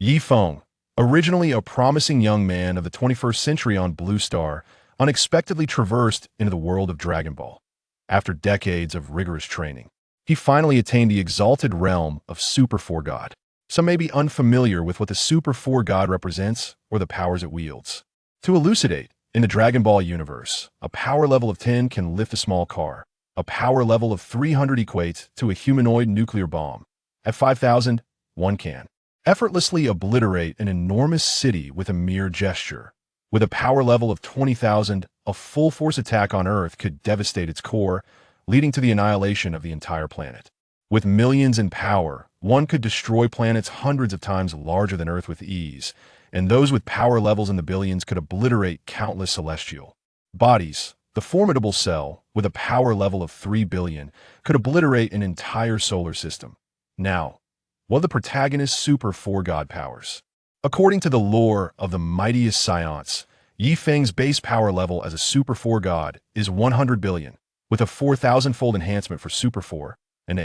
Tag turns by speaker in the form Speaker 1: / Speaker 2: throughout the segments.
Speaker 1: Ye Feng, originally a promising young man of the 21st century on Blue Star, unexpectedly traversed into the world of Dragon Ball. After decades of rigorous training, he finally attained the exalted realm of Super 4 God. Some may be unfamiliar with what the Super 4 God represents or the powers it wields. To elucidate, in the Dragon Ball universe, a power level of 10 can lift a small car. A power level of 300 equates to a humanoid nuclear bomb. At 5,000, one can effortlessly obliterate an enormous city with a mere gesture. With a power level of 20,000, a full-force attack on Earth could devastate its core, leading to the annihilation of the entire planet. With millions in power, one could destroy planets hundreds of times larger than Earth with ease, and those with power levels in the billions could obliterate countless celestial bodies. The formidable Cell, with a power level of 3 billion, could obliterate an entire solar system. Now, what are the protagonist's Super 4 God powers? According to the lore of the mightiest science, Ye Feng's base power level as a Super 4 God is 100 billion, with a 4,000-fold enhancement for Super 4, an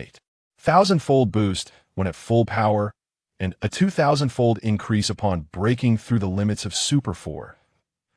Speaker 1: 8,000-fold boost when at full power, and a 2,000-fold increase upon breaking through the limits of Super 4.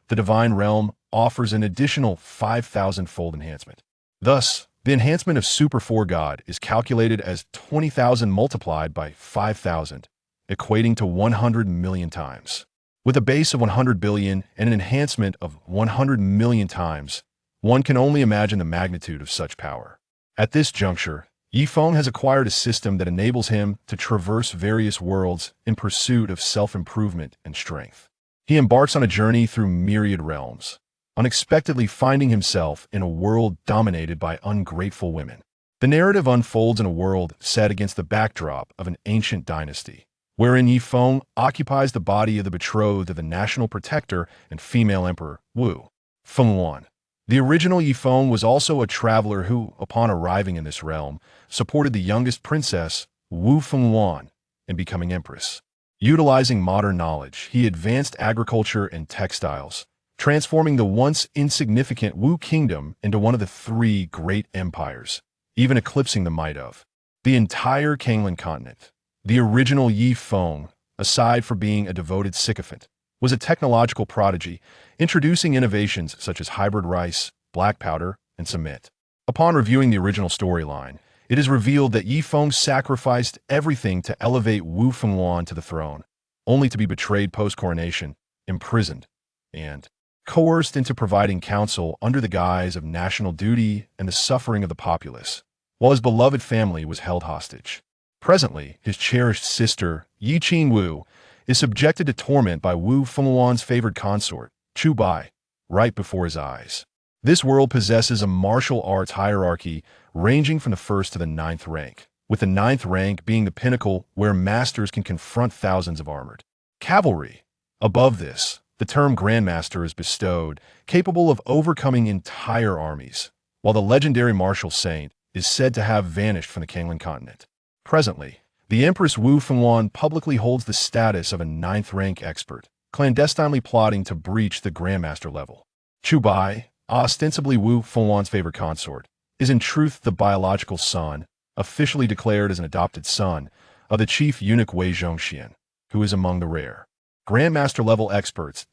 Speaker 1: The Divine Realm offers an additional 5,000-fold enhancement. Thus, the enhancement of Super 4 God is calculated as 20,000 multiplied by 5,000, equating to 100 million times. With a base of 100 billion and an enhancement of 100 million times, one can only imagine the magnitude of such power. At this juncture, Ye Feng has acquired a system that enables him to traverse various worlds in pursuit of self-improvement and strength. He embarks on a journey through myriad realms, unexpectedly finding himself in a world dominated by ungrateful women. The narrative unfolds in a world set against the backdrop of an ancient dynasty, wherein Ye Feng occupies the body of the betrothed of the national protector and female emperor, Wu Fengwan. The original Ye Feng was also a traveler who, upon arriving in this realm, supported the youngest princess, Wu Fengwan, in becoming empress. Utilizing modern knowledge, he advanced agriculture and textiles, transforming the once insignificant Wu kingdom into one of the 3 great empires, even eclipsing the might of the entire Kanglan continent. The original Ye Feng, aside from being a devoted sycophant, was a technological prodigy, introducing innovations such as hybrid rice, black powder, and cement. Upon reviewing the original storyline, it is revealed that Ye Feng sacrificed everything to elevate Wu Fengwan to the throne, only to be betrayed post-coronation, imprisoned, and coerced into providing counsel under the guise of national duty and the suffering of the populace, while his beloved family was held hostage. Presently, his cherished sister, Yi Qingwu, is subjected to torment by Wu Fengwan's favored consort, Chu Bai, right before his eyes. This world possesses a martial arts hierarchy ranging from the 1st to the 9th rank, with the 9th rank being the pinnacle where masters can confront thousands of armored cavalry. Above this, the term Grandmaster is bestowed, capable of overcoming entire armies, while the legendary martial saint is said to have vanished from the Kanglan continent. Presently, the Empress Wu Fengwan publicly holds the status of a 9th rank expert, clandestinely plotting to breach the Grandmaster level. Chu Bai, ostensibly Wu Fengwan's favorite consort, is in truth the biological son, officially declared as an adopted son, of the chief eunuch Wei Zhongxian, who is among the rare Grandmaster-level experts.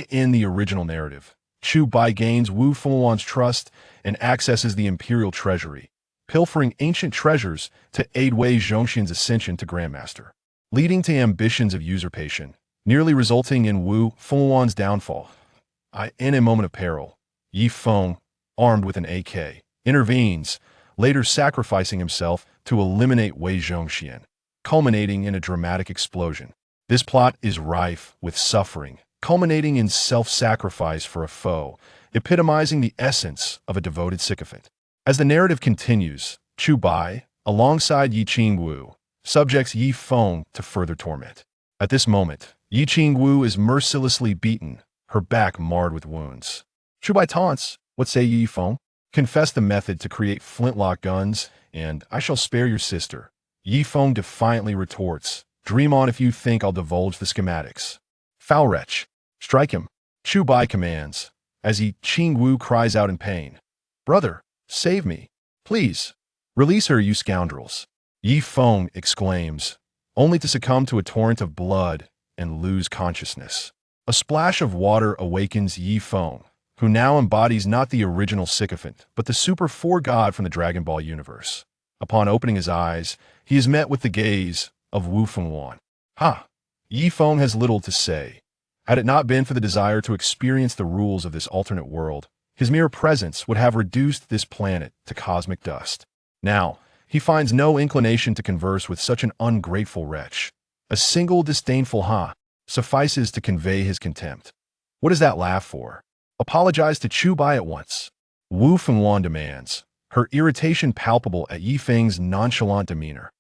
Speaker 1: In the original narrative, Chu Bai gains Wu Fengwan's trust and accesses the imperial treasury, pilfering ancient treasures to aid Wei Zhongxian's ascension to Grandmaster, leading to ambitions of usurpation, nearly resulting in Wu Fengwan's downfall. In a moment of peril, Ye Feng, armed with an AK, intervenes, later sacrificing himself to eliminate Wei Zhongxian, culminating in a dramatic explosion. This plot is rife with suffering, culminating in self-sacrifice for a foe, epitomizing the essence of a devoted sycophant. As the narrative continues, Chu Bai, alongside Yi Qingwu, subjects Ye Feng to further torment. At this moment, Yi Qingwu is mercilessly beaten, her back marred with wounds. Chu Bai taunts, "What say Ye Feng? Confess the method to create flintlock guns, and I shall spare your sister." Ye Feng defiantly retorts, "Dream on if you think I'll divulge the schematics. Foul wretch, strike him." Chu Bai commands, as Yi Qingwu cries out in pain, "Brother, save me. Please, release her, you scoundrels." Ye Feng exclaims, only to succumb to a torrent of blood and lose consciousness. A splash of water awakens Ye Feng, who now embodies not the original sycophant, but the Super 4 god from the Dragon Ball universe. Upon opening his eyes, he is met with the gaze of Wu Fengwan. Ha! Ye Feng has little to say. Had it not been for the desire to experience the rules of this alternate world, his mere presence would have reduced this planet to cosmic dust. Now, he finds no inclination to converse with such an ungrateful wretch. A single disdainful ha suffices to convey his contempt. What is that laugh for? Apologize to Chu Bai at once. Wu Fengwan demands, her irritation palpable at Ye Feng's nonchalant demeanor.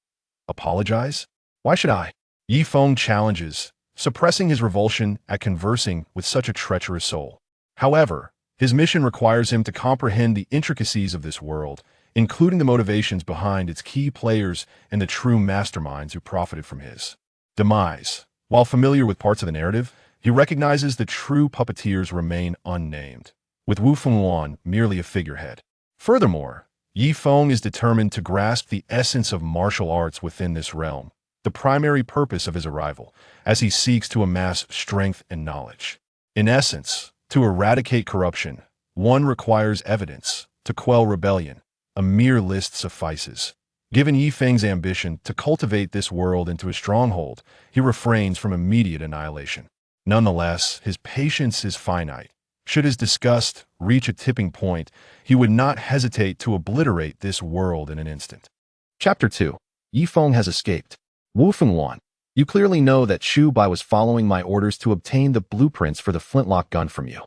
Speaker 1: Apologize? Why should I? Ye Feng challenges, suppressing his revulsion at conversing with such a treacherous soul. However, his mission requires him to comprehend the intricacies of this world, including the motivations behind its key players and the true masterminds who profited from his demise. While familiar with parts of the narrative, he recognizes the true puppeteers remain unnamed, with Wu Fengwan merely a figurehead. Furthermore, Ye Feng is determined to grasp the essence of martial arts within this realm, the primary purpose of his arrival, as he seeks to amass strength and knowledge. In essence, to eradicate corruption, one requires evidence. To quell rebellion, a mere list suffices. Given Ye Feng's ambition to cultivate this world into a stronghold, he refrains from immediate annihilation. Nonetheless, his patience is finite. Should his disgust reach a tipping point, he would not hesitate to obliterate this world in an instant. Chapter 2. Ye Feng has escaped. Wu Fengwan, you clearly know that Chu Bai was following my orders to obtain the blueprints for the flintlock gun from you.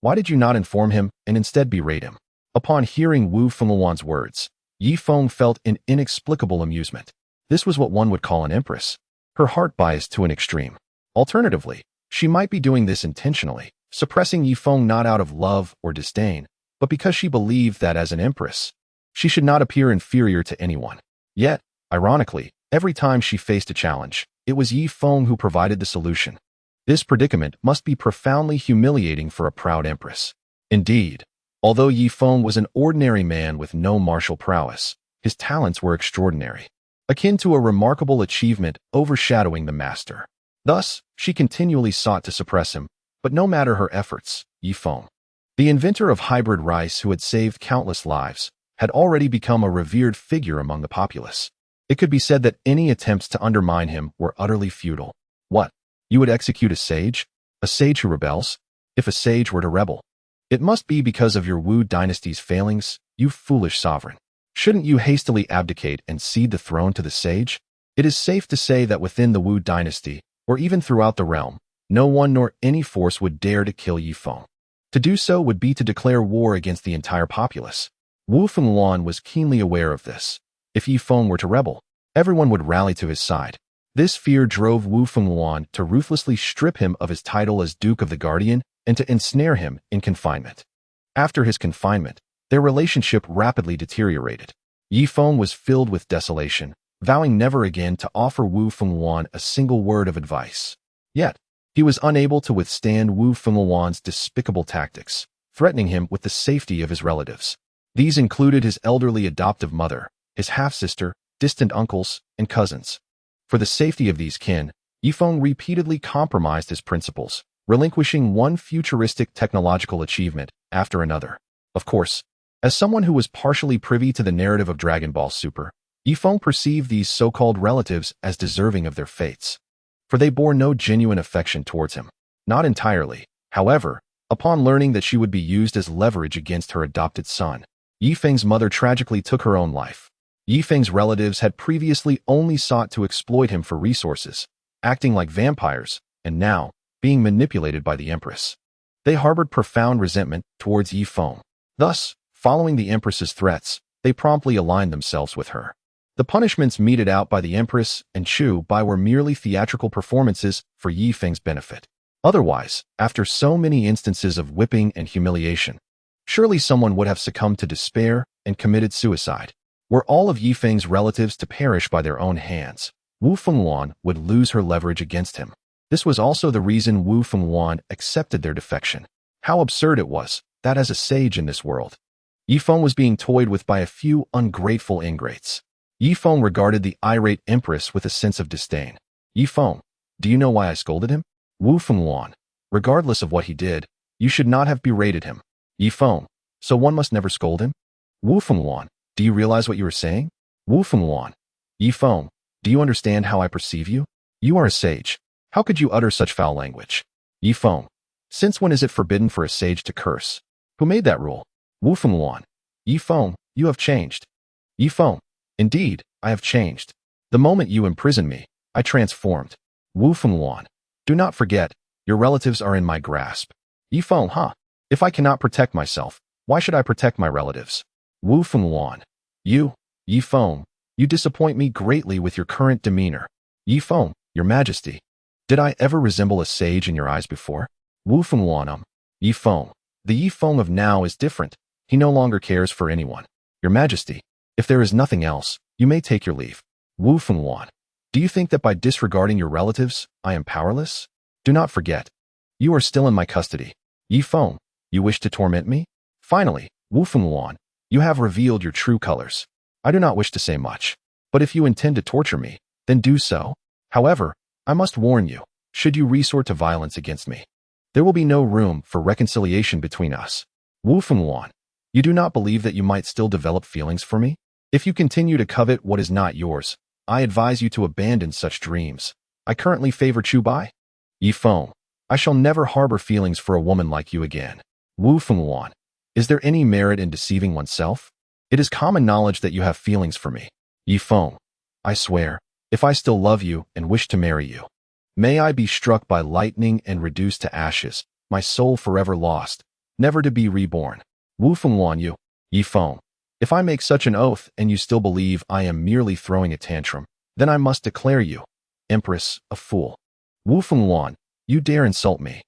Speaker 1: Why did you not inform him and instead berate him? Upon hearing Wu Fengwan's words, Ye Feng felt an inexplicable amusement. This was what one would call an empress. Her heart biased to an extreme. Alternatively, she might be doing this intentionally, suppressing Ye Feng not out of love or disdain, but because she believed that as an empress, she should not appear inferior to anyone. Yet, ironically, every time she faced a challenge, it was Ye Feng who provided the solution. This predicament must be profoundly humiliating for a proud empress. Indeed, although Ye Feng was an ordinary man with no martial prowess, his talents were extraordinary, akin to a remarkable achievement overshadowing the master. Thus, she continually sought to suppress him, but no matter her efforts, Ye Feng, the inventor of hybrid rice who had saved countless lives, had already become a revered figure among the populace. It could be said that any attempts to undermine him were utterly futile. What? You would execute a sage? A sage who rebels? If a sage were to rebel, it must be because of your Wu dynasty's failings, you foolish sovereign. Shouldn't you hastily abdicate and cede the throne to the sage? It is safe to say that within the Wu dynasty, or even throughout the realm, no one nor any force would dare to kill Ye Feng. To do so would be to declare war against the entire populace. Wu Fengwan was keenly aware of this. If Ye Feng were to rebel, everyone would rally to his side. This fear drove Wu Fengwan to ruthlessly strip him of his title as Duke of the Guardian and to ensnare him in confinement. After his confinement, their relationship rapidly deteriorated. Ye Feng was filled with desolation, vowing never again to offer Wu Fengwan a single word of advice. Yet, he was unable to withstand Wu Fengwan's despicable tactics, threatening him with the safety of his relatives. These included his elderly adoptive mother, his half-sister, distant uncles, and cousins. For the safety of these kin, Ye Feng repeatedly compromised his principles, relinquishing one futuristic technological achievement after another. Of course, as someone who was partially privy to the narrative of Dragon Ball Super, Ye Feng perceived these so-called relatives as deserving of their fates, for they bore no genuine affection towards him. Not entirely, however, upon learning that she would be used as leverage against her adopted son, Ye Feng's mother tragically took her own life. Ye Feng's relatives had previously only sought to exploit him for resources, acting like vampires, and now, being manipulated by the Empress. They harbored profound resentment towards Ye Feng. Thus, following the Empress's threats, they promptly aligned themselves with her. The punishments meted out by the Empress and Chu Bai were merely theatrical performances for Ye Feng's benefit. Otherwise, after so many instances of whipping and humiliation, surely someone would have succumbed to despair and committed suicide. Were all of Ye Feng's relatives to perish by their own hands, Wu Fengwan would lose her leverage against him. This was also the reason Wu Fengwan accepted their defection. How absurd it was that as a sage in this world, Ye Feng was being toyed with by a few ungrateful ingrates. Ye Feng regarded the irate empress with a sense of disdain. Ye Feng, do you know why I scolded him? Wu Fengwan, regardless of what he did, you should not have berated him. Ye Feng, so one must never scold him? Wu Fengwan, do you realize what you are saying? Wu Fengwan, Ye Feng, do you understand how I perceive you? You are a sage. How could you utter such foul language? Ye Feng, since when is it forbidden for a sage to curse? Who made that rule? Wu Fengwan, Ye Feng, you have changed. Ye Feng, indeed, I have changed. The moment you imprisoned me, I transformed. Wu Fengwan, do not forget, your relatives are in my grasp. Ye Feng, huh? If I cannot protect myself, why should I protect my relatives? Wu Fengwan, Ye Feng, you disappoint me greatly with your current demeanor. Ye Feng, your majesty, did I ever resemble a sage in your eyes before? Wu Fengwan, Ye Feng, the Ye Feng of now is different. He no longer cares for anyone. Your majesty, if there is nothing else, you may take your leave. Wu Fengwan, do you think that by disregarding your relatives, I am powerless? Do not forget, you are still in my custody. Ye Feng, you wish to torment me? Finally, Wu Fengwan, you have revealed your true colors. I do not wish to say much, but if you intend to torture me, then do so. However, I must warn you, should you resort to violence against me, there will be no room for reconciliation between us. Wu Fengwan, you do not believe that you might still develop feelings for me? If you continue to covet what is not yours, I advise you to abandon such dreams. I currently favor Chu Bai. Ye Feng, I shall never harbor feelings for a woman like you again. Wu Fengwan, is there any merit in deceiving oneself? It is common knowledge that you have feelings for me. Ye Feng, I swear, if I still love you and wish to marry you, may I be struck by lightning and reduced to ashes, my soul forever lost, never to be reborn. Wu Fengwan, Ye Feng, if I make such an oath and you still believe I am merely throwing a tantrum, then I must declare you, Empress, a fool. Wu Fengwan, you dare insult me.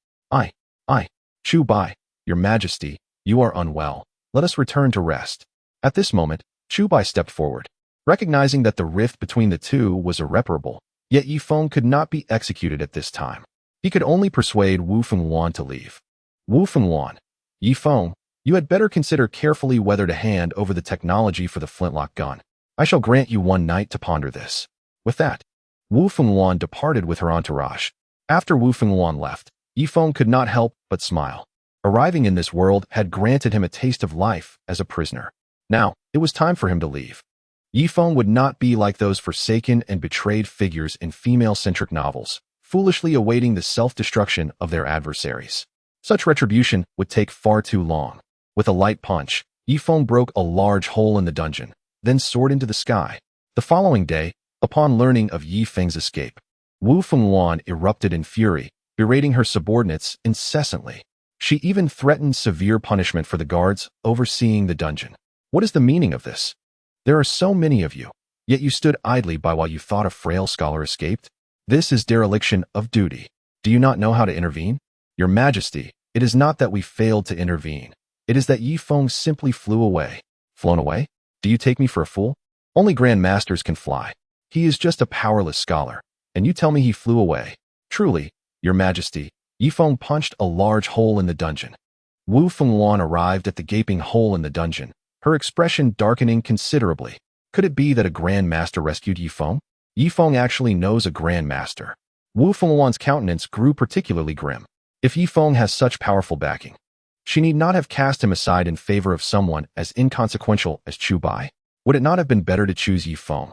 Speaker 1: Chu Bai, your majesty, you are unwell. Let us return to rest. At this moment, Chu Bai stepped forward. Recognizing that the rift between the two was irreparable, yet Ye Feng could not be executed at this time. He could only persuade Wu Fengwan to leave. Wu Fengwan, Ye Feng, you had better consider carefully whether to hand over the technology for the flintlock gun. I shall grant you one night to ponder this. With that, Wu Fengwan departed with her entourage. After Wu Fengwan left, Ye Feng could not help but smile. Arriving in this world had granted him a taste of life as a prisoner. Now, it was time for him to leave. Ye Feng would not be like those forsaken and betrayed figures in female-centric novels, foolishly awaiting the self-destruction of their adversaries. Such retribution would take far too long. With a light punch, Ye Feng broke a large hole in the dungeon, then soared into the sky. The following day, upon learning of Ye Feng's escape, Wu Fengwan erupted in fury, berating her subordinates incessantly. She even threatened severe punishment for the guards overseeing the dungeon. What is the meaning of this? There are so many of you, yet you stood idly by while you thought a frail scholar escaped? This is dereliction of duty. Do you not know how to intervene? Your Majesty, it is not that we failed to intervene. It is that Ye Feng simply flew away. Flown away? Do you take me for a fool? Only Grand Masters can fly. He is just a powerless scholar, and you tell me he flew away. Truly, Your Majesty, Ye Feng punched a large hole in the dungeon. Wu Fengwan arrived at the gaping hole in the dungeon, her expression darkening considerably. Could it be that a Grand Master rescued Ye Feng? Ye Feng actually knows a Grand Master. Wu Fengwan's countenance grew particularly grim. If Ye Feng has such powerful backing, she need not have cast him aside in favor of someone as inconsequential as Chu Bai. Would it not have been better to choose Ye Feng,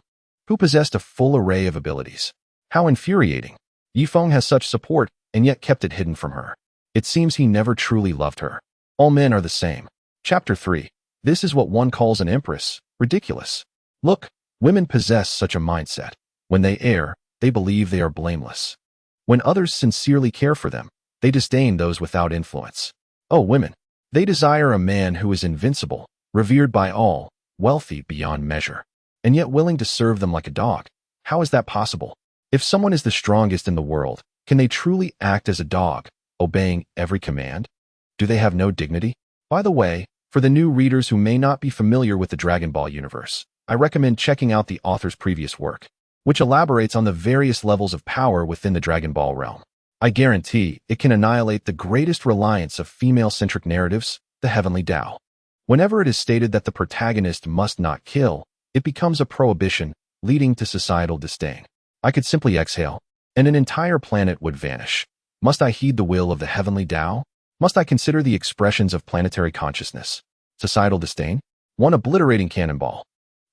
Speaker 1: who possessed a full array of abilities? How infuriating! Ye Feng has such support and yet kept it hidden from her. It seems he never truly loved her. All men are the same. Chapter 3. This is what one calls an empress. Ridiculous. Look, women possess such a mindset. When they err, they believe they are blameless. When others sincerely care for them, they disdain those without influence. Oh, women! They desire a man who is invincible, revered by all, wealthy beyond measure, and yet willing to serve them like a dog. How is that possible? If someone is the strongest in the world, can they truly act as a dog, obeying every command? Do they have no dignity? By the way, for the new readers who may not be familiar with the Dragon Ball universe, I recommend checking out the author's previous work, which elaborates on the various levels of power within the Dragon Ball realm. I guarantee it can annihilate the greatest reliance of female-centric narratives, the Heavenly Dao. Whenever it is stated that the protagonist must not kill, it becomes a prohibition, leading to societal disdain. I could simply exhale, and an entire planet would vanish. Must I heed the will of the Heavenly Dao? Must I consider the expressions of planetary consciousness? Societal disdain? One obliterating cannonball.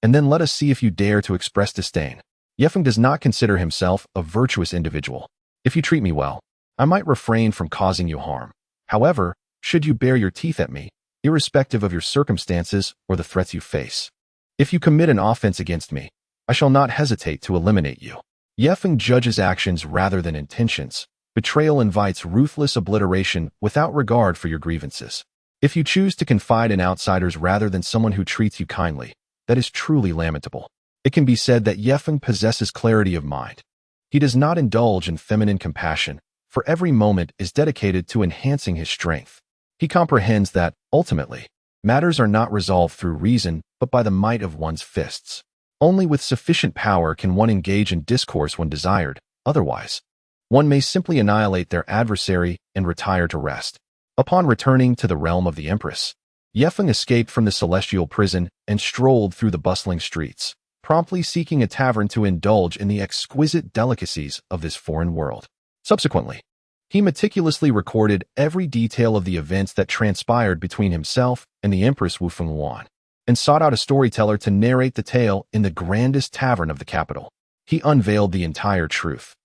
Speaker 1: And then let us see if you dare to express disdain. Ye Feng does not consider himself a virtuous individual. If you treat me well, I might refrain from causing you harm. However, should you bare your teeth at me, irrespective of your circumstances or the threats you face, if you commit an offense against me, I shall not hesitate to eliminate you. Ye Feng judges actions rather than intentions. Betrayal invites ruthless obliteration without regard for your grievances. If you choose to confide in outsiders rather than someone who treats you kindly, that is truly lamentable. It can be said that Ye Feng possesses clarity of mind. He does not indulge in feminine compassion, for every moment is dedicated to enhancing his strength. He comprehends that, ultimately, matters are not resolved through reason but by the might of one's fists. Only with sufficient power can one engage in discourse when desired, otherwise, one may simply annihilate their adversary and retire to rest. Upon returning to the realm of the Empress, Ye Feng escaped from the celestial prison and strolled through the bustling streets, promptly seeking a tavern to indulge in the exquisite delicacies of this foreign world. Subsequently, he meticulously recorded every detail of the events that transpired between himself and the Empress Wu Feng, and sought out a storyteller to narrate the tale in the grandest tavern of the capital. He unveiled the entire truth,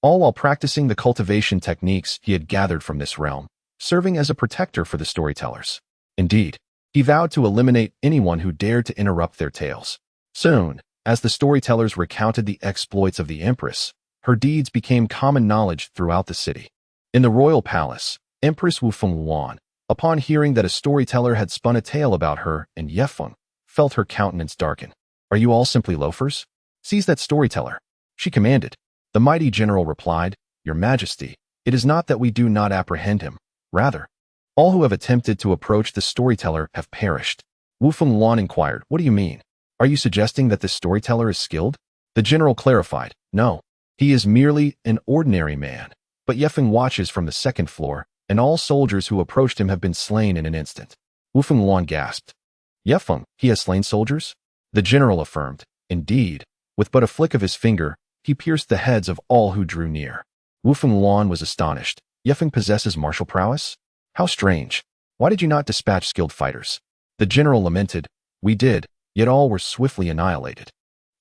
Speaker 1: all while practicing the cultivation techniques he had gathered from this realm, serving as a protector for the storytellers. Indeed, he vowed to eliminate anyone who dared to interrupt their tales. Soon, as the storytellers recounted the exploits of the Empress, her deeds became common knowledge throughout the city. In the royal palace, Empress Wu Feng, upon hearing that a storyteller had spun a tale about her and Ye Feng, felt her countenance darken. "Are you all simply loafers? Seize that storyteller," she commanded. The mighty general replied, "Your Majesty, it is not that we do not apprehend him. Rather, all who have attempted to approach the storyteller have perished." Wu Feng inquired, "What do you mean? Are you suggesting that this storyteller is skilled?" The general clarified, "No, he is merely an ordinary man. But Ye Feng watches from the second floor, and all soldiers who approached him have been slain in an instant." Wu Feng gasped. "Ye Feng, he has slain soldiers?" The general affirmed, "Indeed, with but a flick of his finger, he pierced the heads of all who drew near." Wu Feng was astonished. "Ye Feng possesses martial prowess? How strange. Why did you not dispatch skilled fighters?" The general lamented, "We did, yet all were swiftly annihilated."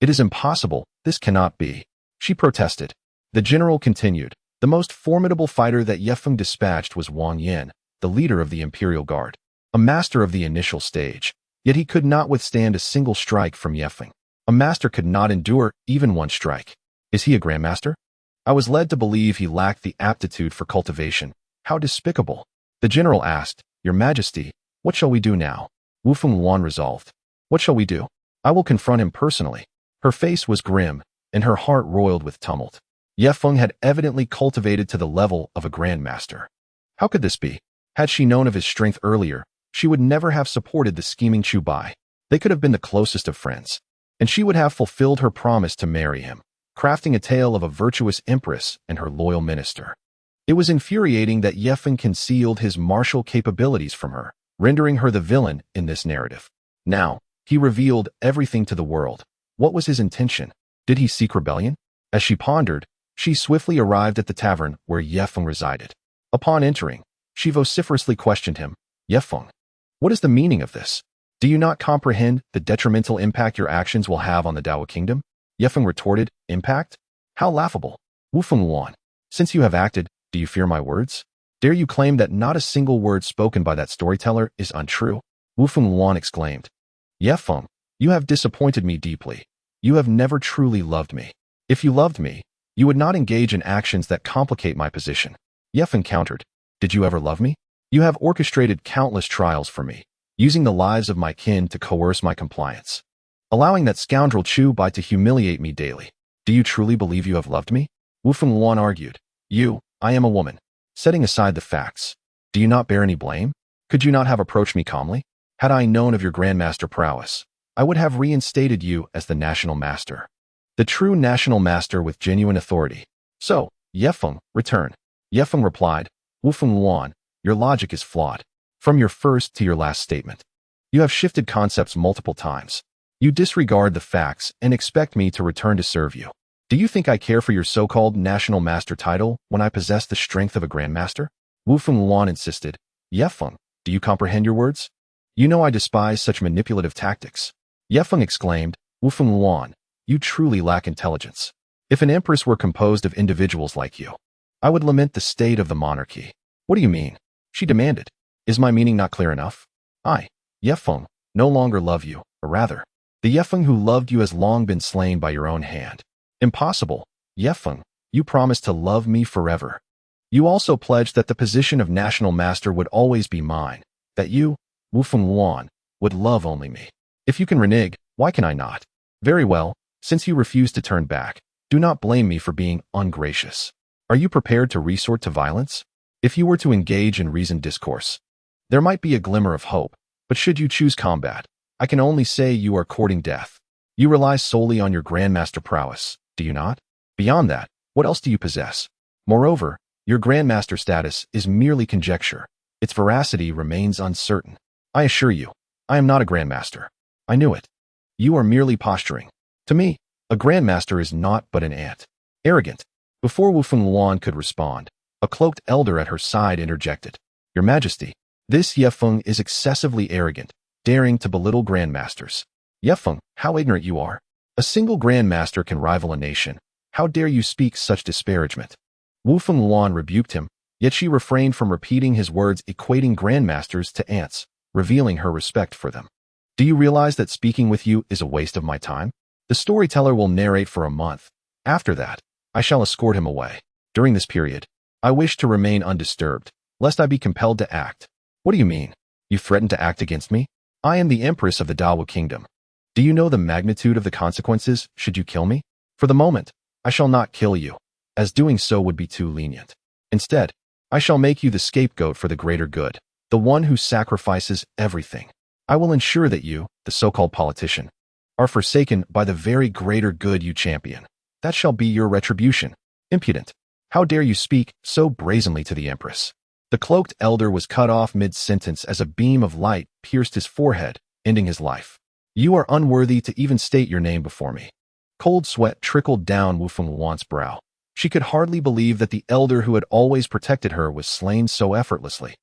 Speaker 1: "It is impossible, this cannot be," she protested. The general continued, "The most formidable fighter that Ye Feng dispatched was Wang Yan, the leader of the Imperial Guard, a master of the initial stage, yet he could not withstand a single strike from Ye Feng. A master could not endure even one strike. Is he a grandmaster? I was led to believe he lacked the aptitude for cultivation. How despicable." The general asked, "Your Majesty, what shall we do now?" Wu Feng resolved, "What shall we do? I will confront him personally." Her face was grim, and her heart roiled with tumult. Ye Feng had evidently cultivated to the level of a grandmaster. How could this be? Had she known of his strength earlier, she would never have supported the scheming Chu Bai. They could have been the closest of friends, and she would have fulfilled her promise to marry him, crafting a tale of a virtuous empress and her loyal minister. It was infuriating that Ye Feng concealed his martial capabilities from her, rendering her the villain in this narrative. Now, he revealed everything to the world. What was his intention? Did he seek rebellion? As she pondered, she swiftly arrived at the tavern where Ye Feng resided. Upon entering, she vociferously questioned him, "Ye Feng, what is the meaning of this? Do you not comprehend the detrimental impact your actions will have on the Dao Kingdom?" Ye Feng retorted, "Impact? How laughable." Wu Feng, "Since you have acted, do you fear my words? Dare you claim that not a single word spoken by that storyteller is untrue?" Wu Feng exclaimed, "Ye Feng, you have disappointed me deeply. You have never truly loved me. If you loved me, you would not engage in actions that complicate my position." Ye Feng countered, "Did you ever love me? You have orchestrated countless trials for me, using the lives of my kin to coerce my compliance, allowing that scoundrel Chu Bai to humiliate me daily. Do you truly believe you have loved me?" Wu Feng argued, I am a woman. Setting aside the facts, do you not bear any blame? Could you not have approached me calmly? Had I known of your grandmaster prowess, I would have reinstated you as the national master. The true national master with genuine authority. So, Ye Feng, return. Ye Feng replied, "Wu Feng, your logic is flawed. From your first to your last statement, you have shifted concepts multiple times. You disregard the facts and expect me to return to serve you. Do you think I care for your so-called national master title when I possess the strength of a grandmaster? Wu Fengluan insisted. Ye Feng, do you comprehend your words? You know I despise such manipulative tactics. Ye Feng exclaimed. Wu Fengluan, you truly lack intelligence. If an empress were composed of individuals like you, I would lament the state of the monarchy. What do you mean? She demanded. Is my meaning not clear enough? I, Ye Feng, no longer love you, or rather, the Ye Feng who loved you has long been slain by your own hand. Impossible, Ye Feng, you promised to love me forever. You also pledged that the position of national master would always be mine, that you, Wu Fengluan, would love only me. If you can renege, why can I not? Very well, since you refuse to turn back, do not blame me for being ungracious. Are you prepared to resort to violence? If you were to engage in reasoned discourse, there might be a glimmer of hope, but should you choose combat, I can only say you are courting death. You rely solely on your grandmaster prowess, do you not? Beyond that, what else do you possess? Moreover, your grandmaster status is merely conjecture. Its veracity remains uncertain. I assure you, I am not a grandmaster. I knew it. You are merely posturing. To me, a grandmaster is naught but an ant. Arrogant. Before Wu Fengluan could respond, a cloaked elder at her side interjected. Your Majesty, this Ye Feng is excessively arrogant, daring to belittle grandmasters. Ye Feng, how ignorant you are. A single grandmaster can rival a nation. How dare you speak such disparagement? Wu Fengluan rebuked him, yet she refrained from repeating his words equating grandmasters to ants, revealing her respect for them. Do you realize that speaking with you is a waste of my time? The storyteller will narrate for a month. After that, I shall escort him away. During this period, I wish to remain undisturbed, lest I be compelled to act. What do you mean? You threaten to act against me? I am the Empress of the Dao Kingdom. Do you know the magnitude of the consequences should you kill me? For the moment, I shall not kill you, as doing so would be too lenient. Instead, I shall make you the scapegoat for the greater good, the one who sacrifices everything. I will ensure that you, the so-called politician, are forsaken by the very greater good you champion. That shall be your retribution. Impudent. How dare you speak so brazenly to the Empress? The cloaked elder was cut off mid-sentence as a beam of light pierced his forehead, ending his life. You are unworthy to even state your name before me. Cold sweat trickled down Wu Fengluan's brow. She could hardly believe that the elder who had always protected her was slain so effortlessly.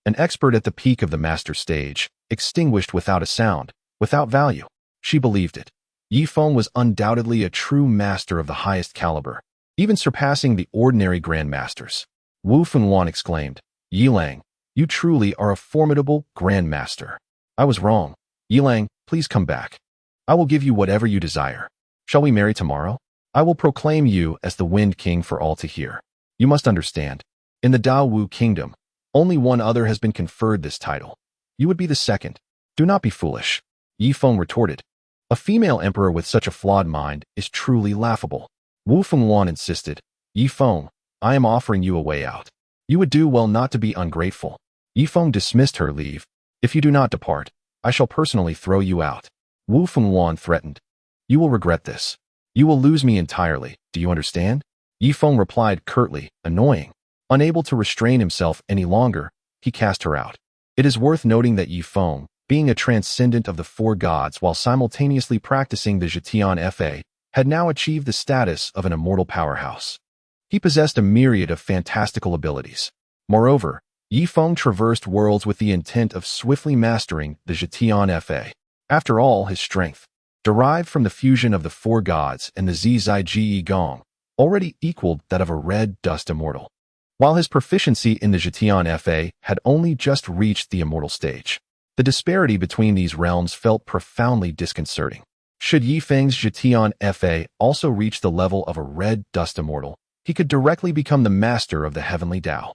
Speaker 1: An expert at the peak of the master stage, extinguished without a sound, without value. She believed it. Ye Feng was undoubtedly a true master of the highest caliber, even surpassing the ordinary grandmasters. Wu Fengluan exclaimed, Yi Lang, you truly are a formidable grandmaster. I was wrong. Yi Lang, please come back. I will give you whatever you desire. Shall we marry tomorrow? I will proclaim you as the Wind King for all to hear. You must understand. In the Dao Wu Kingdom, only one other has been conferred this title. You would be the second. Do not be foolish. Ye Feng retorted. A female emperor with such a flawed mind is truly laughable. Wu Fengluan insisted. Ye Feng, I am offering you a way out. You would do well not to be ungrateful. Ye Feng dismissed her leave. If you do not depart, I shall personally throw you out. Wu Fengluan threatened. You will regret this. You will lose me entirely, do you understand? Ye Feng replied curtly, annoying. Unable to restrain himself any longer, he cast her out. It is worth noting that Ye Feng, being a transcendent of the four gods while simultaneously practicing the Zhetian Fa, had now achieved the status of an immortal powerhouse. He possessed a myriad of fantastical abilities. Moreover, Ye Feng traversed worlds with the intent of swiftly mastering the Zhetian Fa. After all, his strength, derived from the fusion of the four gods and the Zizai Ji Gong, already equaled that of a red dust immortal. While his proficiency in the Zhetian Fa had only just reached the immortal stage, the disparity between these realms felt profoundly disconcerting. Should Ye Feng's Zhetian Fa also reach the level of a red dust immortal, he could directly become the master of the Heavenly Dao.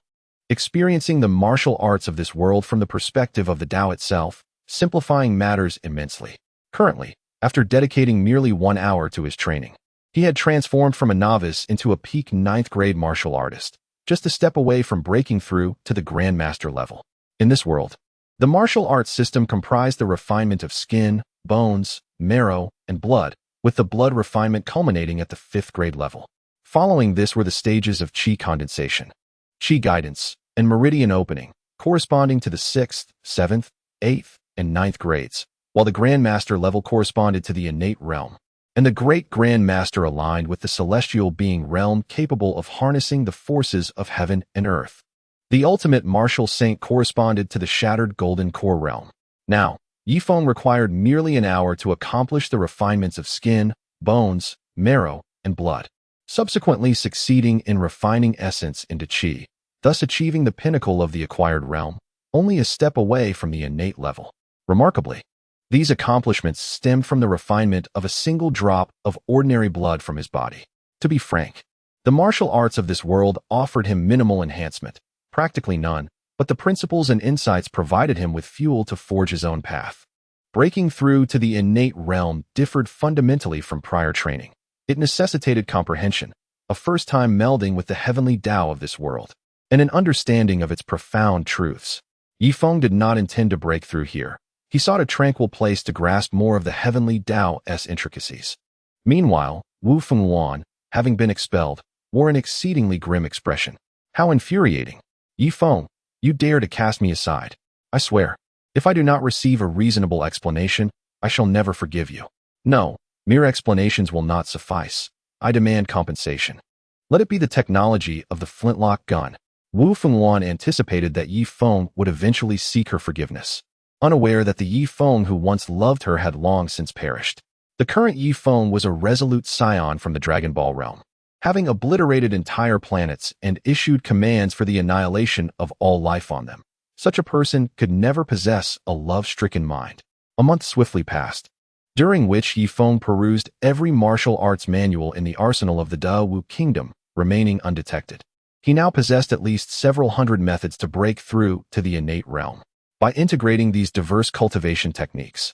Speaker 1: Experiencing the martial arts of this world from the perspective of the Dao itself, simplifying matters immensely. Currently, after dedicating merely 1 hour to his training, he had transformed from a novice into a peak 9th grade martial artist, just a step away from breaking through to the Grandmaster level. In this world, the martial arts system comprised the refinement of skin, bones, marrow, and blood, with the blood refinement culminating at the 5th grade level. Following this were the stages of Qi condensation, Qi guidance, and meridian opening, corresponding to the 6th, 7th, 8th, and 9th grades, while the Grandmaster level corresponded to the innate realm, and the Great Grandmaster aligned with the celestial being realm capable of harnessing the forces of heaven and earth. The ultimate martial saint corresponded to the shattered golden core realm. Now, Ye Feng required merely an hour to accomplish the refinements of skin, bones, marrow, and blood, subsequently succeeding in refining essence into qi, thus achieving the pinnacle of the acquired realm, only a step away from the innate level. Remarkably, these accomplishments stemmed from the refinement of a single drop of ordinary blood from his body. To be frank, the martial arts of this world offered him minimal enhancement, practically none, but the principles and insights provided him with fuel to forge his own path. Breaking through to the innate realm differed fundamentally from prior training. It necessitated comprehension, a first-time melding with the Heavenly Dao of this world, and an understanding of its profound truths. Ye Feng did not intend to break through here. He sought a tranquil place to grasp more of the Heavenly Dao's intricacies. Meanwhile, Wu Fengwan, having been expelled, wore an exceedingly grim expression. How infuriating! Ye Feng, you dare to cast me aside. I swear, if I do not receive a reasonable explanation, I shall never forgive you. No, mere explanations will not suffice. I demand compensation. Let it be the technology of the flintlock gun. Wu Fengwan anticipated that Ye Feng would eventually seek her forgiveness, unaware that the Ye Feng who once loved her had long since perished. The current Ye Feng was a resolute scion from the Dragon Ball realm, having obliterated entire planets and issued commands for the annihilation of all life on them. Such a person could never possess a love-stricken mind. A month swiftly passed, during which Ye Feng perused every martial arts manual in the arsenal of the Dawu Kingdom, remaining undetected. He now possessed at least several hundred methods to break through to the innate realm. By integrating these diverse cultivation techniques,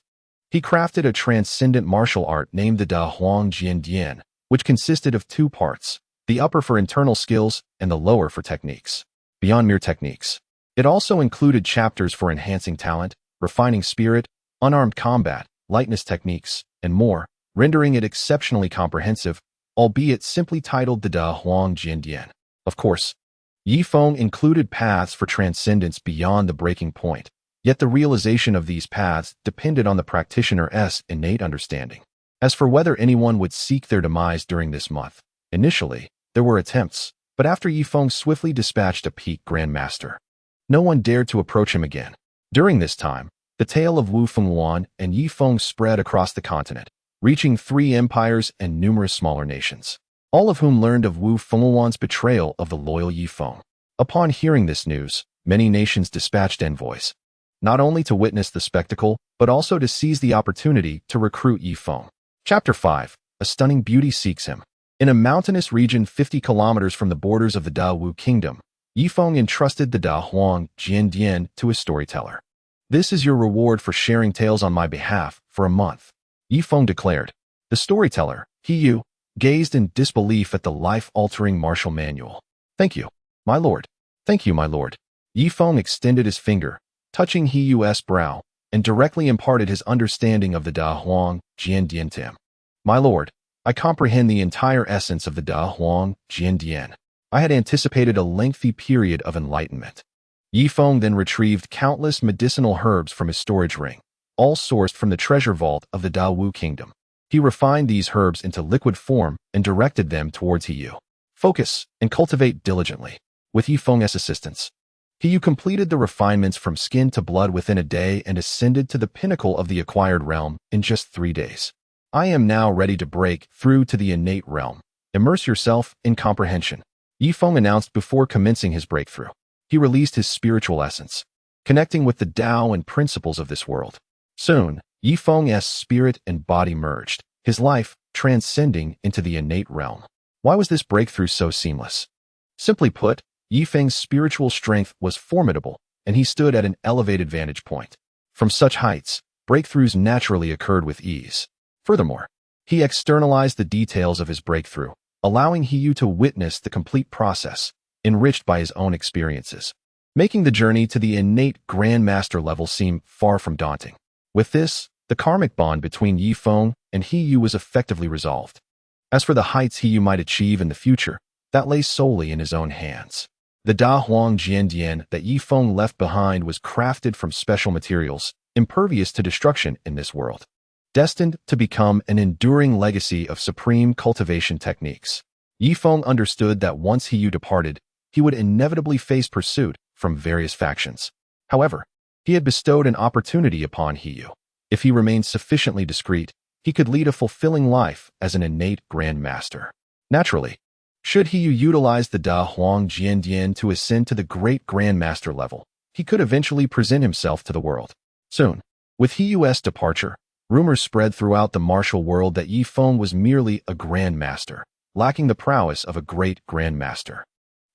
Speaker 1: he crafted a transcendent martial art named the Da Huang Jiandian, which consisted of two parts, the upper for internal skills and the lower for techniques. Beyond mere techniques, it also included chapters for enhancing talent, refining spirit, unarmed combat, lightness techniques, and more, rendering it exceptionally comprehensive, albeit simply titled the Da Huang Jiandian. Of course, Ye Feng included paths for transcendence beyond the breaking point, yet the realization of these paths depended on the practitioner's innate understanding. As for whether anyone would seek their demise during this month, initially, there were attempts, but after Ye Feng swiftly dispatched a peak Grandmaster, no one dared to approach him again. During this time, the tale of Wu Fengwan and Ye Feng spread across the continent, reaching 3 empires and numerous smaller nations, all of whom learned of Wu Fengwan's betrayal of the loyal Ye Feng. Upon hearing this news, many nations dispatched envoys, not only to witness the spectacle, but also to seize the opportunity to recruit Ye Feng. Chapter 5. A stunning beauty seeks him. In a mountainous region 50 kilometers from the borders of the Dawu Kingdom, Ye Feng entrusted the Da Huang Jiandian to a storyteller. This is your reward for sharing tales on my behalf for a month, Ye Feng declared. The storyteller, He Yu, gazed in disbelief at the life-altering martial manual. Thank you, my lord. Thank you, my lord. Ye Feng extended his finger, touching He Yu's brow, and directly imparted his understanding of the Da Huang Jiandian to him. My lord, I comprehend the entire essence of the Da Huang Jiandian. I had anticipated a lengthy period of enlightenment. Ye Feng then retrieved countless medicinal herbs from his storage ring, all sourced from the treasure vault of the Dawu Kingdom. He refined these herbs into liquid form and directed them towards He Yu. Focus and cultivate diligently. With Ye Feng's assistance, He Yu completed the refinements from skin to blood within a day and ascended to the pinnacle of the acquired realm in just 3 days. I am now ready to break through to the innate realm. Immerse yourself in comprehension, Ye Feng announced before commencing his breakthrough. He released his spiritual essence, connecting with the Tao and principles of this world. Soon, Ye Feng's spirit and body merged, his life transcending into the innate realm. Why was this breakthrough so seamless? Simply put, Ye Feng's spiritual strength was formidable, and he stood at an elevated vantage point. From such heights, breakthroughs naturally occurred with ease. Furthermore, he externalized the details of his breakthrough, allowing He Yu to witness the complete process, enriched by his own experiences, making the journey to the innate Grandmaster level seem far from daunting. With this, the karmic bond between Ye Feng and He Yu was effectively resolved. As for the heights He Yu might achieve in the future, that lay solely in his own hands. The Da Huang Jiandian that Ye Feng left behind was crafted from special materials, impervious to destruction in this world, destined to become an enduring legacy of supreme cultivation techniques. Ye Feng understood that once He departed, he would inevitably face pursuit from various factions. However, he had bestowed an opportunity upon He. If he remained sufficiently discreet, he could lead a fulfilling life as an innate Grand Master. Naturally, should He utilize the Da Huang Jian to ascend to the great Grand Master level, he could eventually present himself to the world. Soon, with He's departure, rumors spread throughout the martial world that Ye Feng was merely a Grand Master, lacking the prowess of a great Grand Master.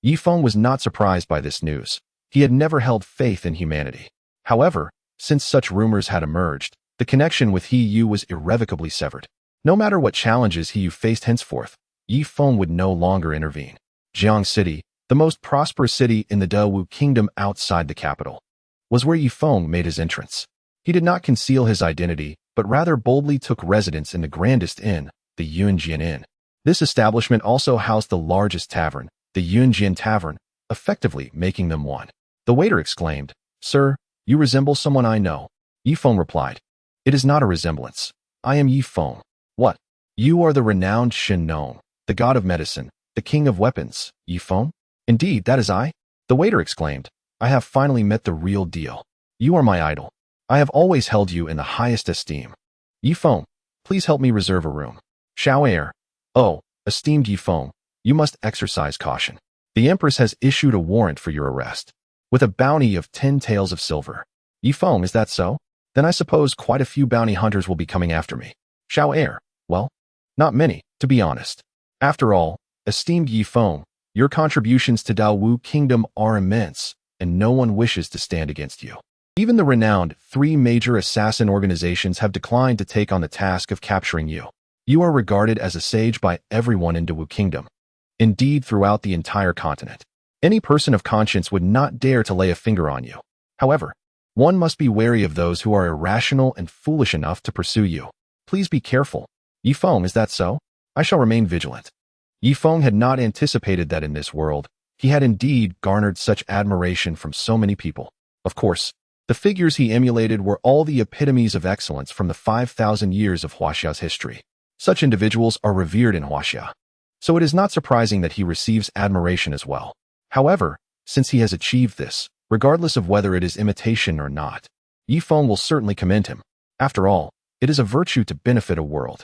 Speaker 1: Ye Feng was not surprised by this news. He had never held faith in humanity. However, since such rumors had emerged, the connection with He was irrevocably severed. No matter what challenges He faced henceforth, Ye Feng would no longer intervene. Jiang City, the most prosperous city in the Dawu Kingdom outside the capital, was where Ye Feng made his entrance. He did not conceal his identity, but rather boldly took residence in the grandest inn, the Yunjian Inn. This establishment also housed the largest tavern, the Yunjian Tavern, effectively making them one. The waiter exclaimed, "Sir, you resemble someone I know." Ye Feng replied, "It is not a resemblance. I am Ye Feng." "What? You are the renowned Shen Nong, the god of medicine, the king of weapons, Ye Feng?" "Indeed, that is I." The waiter exclaimed, "I have finally met the real deal. You are my idol. I have always held you in the highest esteem. Ye Feng, please help me reserve a room." Xiao Air, "Oh, esteemed Ye Feng, you must exercise caution. The Empress has issued a warrant for your arrest, with a bounty of 10 taels of silver." "Ye Feng, is that so? Then I suppose quite a few bounty hunters will be coming after me." Xiao Air, "Well, not many, to be honest. After all, esteemed Ye Feng, your contributions to Dawu Kingdom are immense, and no one wishes to stand against you. Even the renowned 3 major assassin organizations have declined to take on the task of capturing you. You are regarded as a sage by everyone in Dawu Kingdom. Indeed, throughout the entire continent. Any person of conscience would not dare to lay a finger on you. However, one must be wary of those who are irrational and foolish enough to pursue you. Please be careful. Ye Feng, is that so? I shall remain vigilant." Ye Feng had not anticipated that in this world, he had indeed garnered such admiration from so many people. Of course, the figures he emulated were all the epitomes of excellence from the 5,000 years of Huaxia's history. Such individuals are revered in Huaxia, so it is not surprising that he receives admiration as well. However, since he has achieved this, regardless of whether it is imitation or not, Ye Feng will certainly commend him. After all, it is a virtue to benefit a world.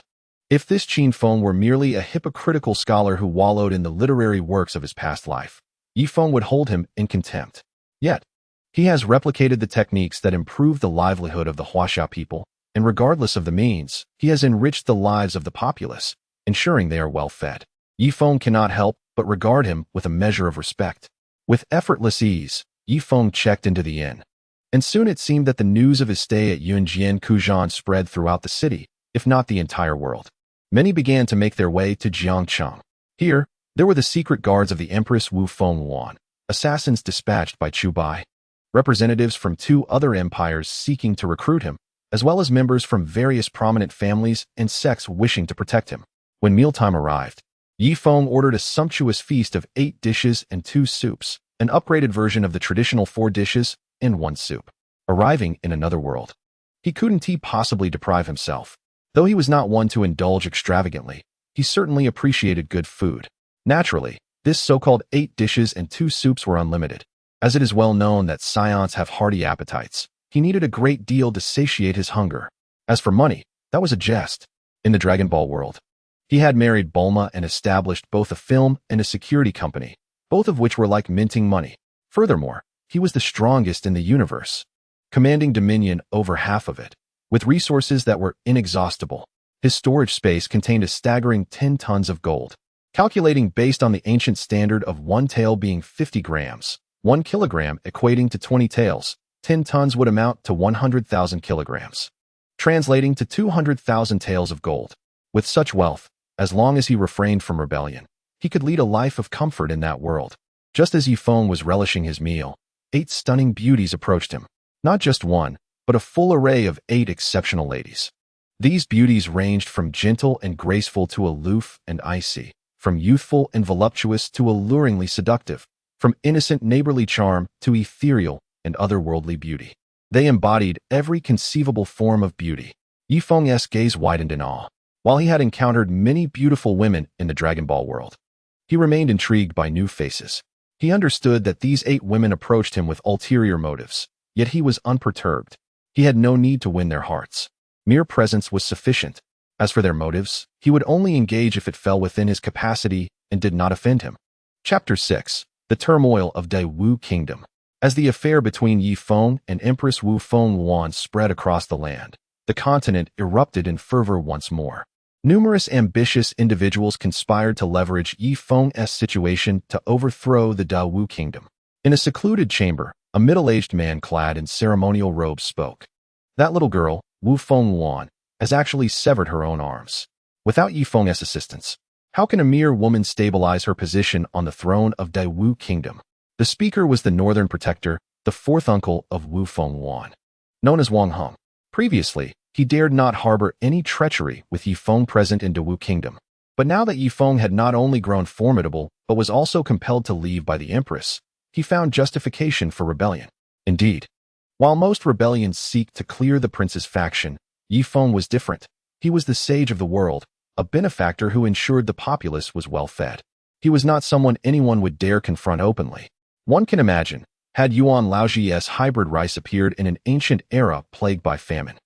Speaker 1: If this Qin Feng were merely a hypocritical scholar who wallowed in the literary works of his past life, Ye Feng would hold him in contempt. Yet, he has replicated the techniques that improve the livelihood of the Huaxia people, and regardless of the means, he has enriched the lives of the populace, ensuring they are well fed. Ye Feng cannot help but regard him with a measure of respect. With effortless ease, Ye Feng checked into the inn, and soon it seemed that the news of his stay at Yunjian Kujan spread throughout the city, if not the entire world. Many began to make their way to Jiangcheng. Here, there were the secret guards of the Empress Wu Fengwan, assassins dispatched by Chu Bai, representatives from 2 other empires seeking to recruit him, as well as members from various prominent families and sects wishing to protect him. When mealtime arrived, Ye Feng ordered a sumptuous feast of 8 dishes and 2 soups, an upgraded version of the traditional 4 dishes and 1 soup. Arriving in another world, he couldn't possibly deprive himself. Though he was not one to indulge extravagantly, he certainly appreciated good food. Naturally, this so-called 8 dishes and 2 soups were unlimited. As it is well known that Scions have hearty appetites, he needed a great deal to satiate his hunger. As for money, that was a jest. In the Dragon Ball world, he had married Bulma and established both a film and a security company, both of which were like minting money. Furthermore, he was the strongest in the universe, commanding dominion over half of it, with resources that were inexhaustible. His storage space contained a staggering 10 tons of gold. Calculating based on the ancient standard of 1 tael being 50 grams, 1 kilogram equating to 20 taels, 10 tons would amount to 100,000 kilograms, translating to 200,000 taels of gold. With such wealth, as long as he refrained from rebellion, he could lead a life of comfort in that world. Just as Ye Feng was relishing his meal, 8 stunning beauties approached him. Not just one, but a full array of 8 exceptional ladies. These beauties ranged from gentle and graceful to aloof and icy, from youthful and voluptuous to alluringly seductive, from innocent neighborly charm to ethereal and otherworldly beauty. They embodied every conceivable form of beauty. Ye Feng's gaze widened in awe. While he had encountered many beautiful women in the Dragon Ball world, he remained intrigued by new faces. He understood that these 8 women approached him with ulterior motives, yet he was unperturbed. He had no need to win their hearts. Mere presence was sufficient. As for their motives, he would only engage if it fell within his capacity and did not offend him. Chapter 6. The Turmoil of Dai Wu Kingdom. As the affair between Ye Feng and Empress Wu Feng spread across the land, the continent erupted in fervor once more. Numerous ambitious individuals conspired to leverage Ye Feng's situation to overthrow the Dai Wu Kingdom. In a secluded chamber, a middle-aged man clad in ceremonial robes spoke. That little girl, Wu Feng, has actually severed her own arms. Without Ye Feng's assistance, how can a mere woman stabilize her position on the throne of Dai Wu Kingdom? The speaker was the Northern Protector, the 4th uncle of Wu Feng, known as Wang Heng. Previously, he dared not harbor any treachery with Ye Feng present in Dai Wu Kingdom. But now that Ye Feng had not only grown formidable, but was also compelled to leave by the Empress, he found justification for rebellion. Indeed, while most rebellions seek to clear the prince's faction, Ye Feng was different. He was the sage of the world, a benefactor who ensured the populace was well fed. He was not someone anyone would dare confront openly. One can imagine, had Yuan Laoji's hybrid rice appeared in an ancient era plagued by famine,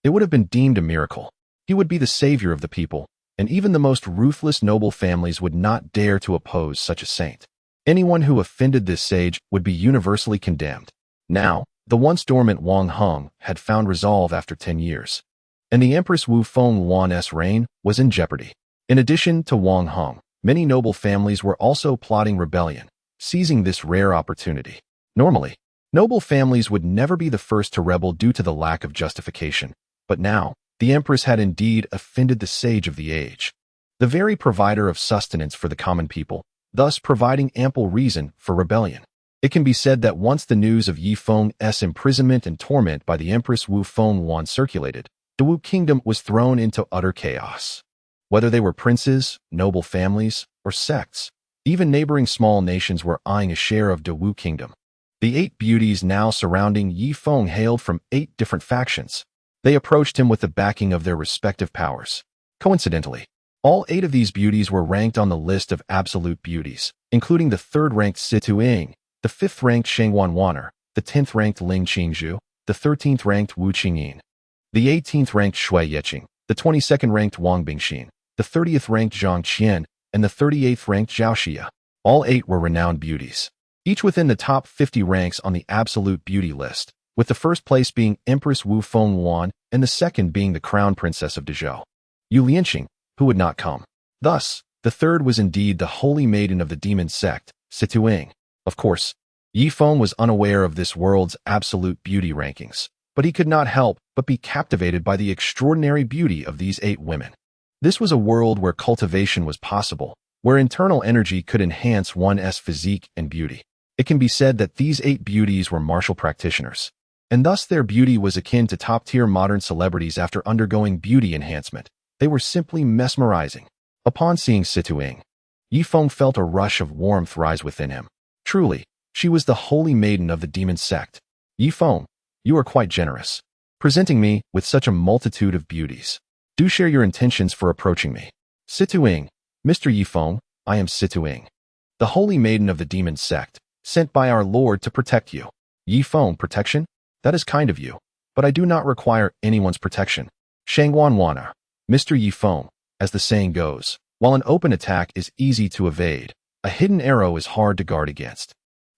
Speaker 1: it would have been deemed a miracle. He would be the savior of the people, and even the most ruthless noble families would not dare to oppose such a saint. Anyone who offended this sage would be universally condemned. Now, the once dormant Wang Heng had found resolve after 10 years, and the Empress Wu Feng's reign was in jeopardy. In addition to Wang Heng, many noble families were also plotting rebellion, seizing this rare opportunity. Normally, noble families would never be the first to rebel due to the lack of justification. But now, the Empress had indeed offended the sage of the age, the very provider of sustenance for the common people, thus providing ample reason for rebellion. It can be said that once the news of Ye Feng's imprisonment and torment by the Empress Wu Feng circulated, the Wu Kingdom was thrown into utter chaos. Whether they were princes, noble families, or sects, even neighboring small nations were eyeing a share of the Wu Kingdom. The 8 beauties now surrounding Ye Feng hailed from 8 different factions. They approached him with the backing of their respective powers. Coincidentally, all 8 of these beauties were ranked on the list of absolute beauties, including the 3rd-ranked Situing, the 5th-ranked Shengwan, the 10th-ranked Ling Qingzhu, the 13th-ranked Wu Qingyin, the 18th-ranked Shui Yeqing, the 22nd-ranked Wang Bingxin, the 30th-ranked Zhang Qian, and the 38th-ranked Zhao Xia. All 8 were renowned beauties, each within the top 50 ranks on the absolute beauty list, with the first place being Empress Wu Feng and the second being the Crown Princess of Dezhou, Yu Lianqing, who would not come. Thus, the third was indeed the holy maiden of the demon sect, Situing. Of course, Ye Feng was unaware of this world's absolute beauty rankings, but he could not help but be captivated by the extraordinary beauty of these 8 women. This was a world where cultivation was possible, where internal energy could enhance one's physique and beauty. It can be said that these 8 beauties were martial practitioners, and thus their beauty was akin to top-tier modern celebrities after undergoing beauty enhancement. They were simply mesmerizing. Upon seeing Situing, Ye Feng felt a rush of warmth rise within him. Truly, she was the holy maiden of the demon sect. Ye Feng, you are quite generous, presenting me with such a multitude of beauties. Do share your intentions for approaching me. Situing, Mr. Ye Feng, I am Situing, the holy maiden of the demon sect, sent by our Lord to protect you. Ye Feng, protection? That is kind of you, but I do not require anyone's protection. Shangwan Wana, Mr. Ye Feng, as the saying goes, while an open attack is easy to evade, a hidden arrow is hard to guard against.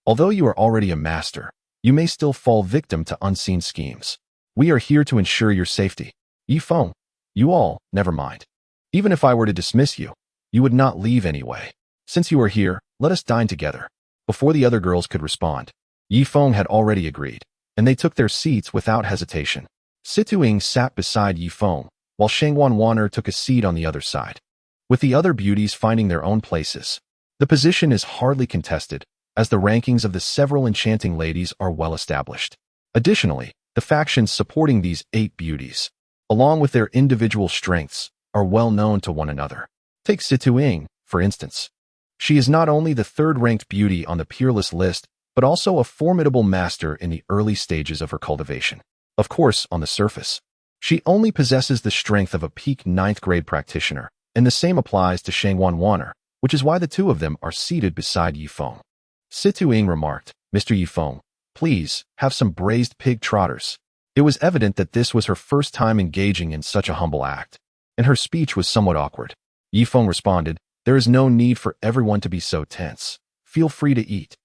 Speaker 1: Although you are already a master, you may still fall victim to unseen schemes. We are here to ensure your safety. Ye Feng, you all, never mind. Even if I were to dismiss you, you would not leave anyway. Since you are here, let us dine together. Before the other girls could respond, Ye Feng had already agreed, and they took their seats without hesitation. Situing sat beside Ye Feng, while Shangwan Waner took a seat on the other side. With the other beauties finding their own places, the position is hardly contested, as the rankings of the several enchanting ladies are well established. Additionally, the factions supporting these 8 beauties, along with their individual strengths, are well known to one another. Take Situing, for instance. She is not only the 3rd-ranked beauty on the peerless list, but also a formidable master in the early stages of her cultivation. Of course, on the surface, she only possesses the strength of a peak 9th grade practitioner, and the same applies to Shangwan Wanner, which is why the two of them are seated beside Ye Feng. Situ Ying remarked, "Mr. Ye Feng, please, have some braised pig trotters." It was evident that this was her first time engaging in such a humble act, and her speech was somewhat awkward. Ye Feng responded, "There is no need for everyone to be so tense. Feel free to eat.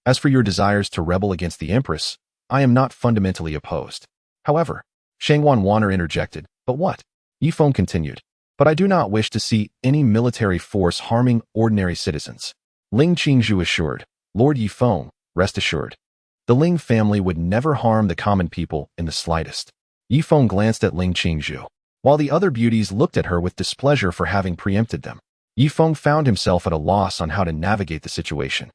Speaker 1: As for your desires to rebel against the Empress, I am not fundamentally opposed." However, Shangwan Wanner interjected, "But what?" Ye Feng continued, "But I do not wish to see any military force harming ordinary citizens." Ling Qingzhu assured, "Lord Ye Feng, rest assured. The Ling family would never harm the common people in the slightest." Ye Feng glanced at Ling Qingzhu, while the other beauties looked at her with displeasure for having preempted them. Ye Feng found himself at a loss on how to navigate the situation.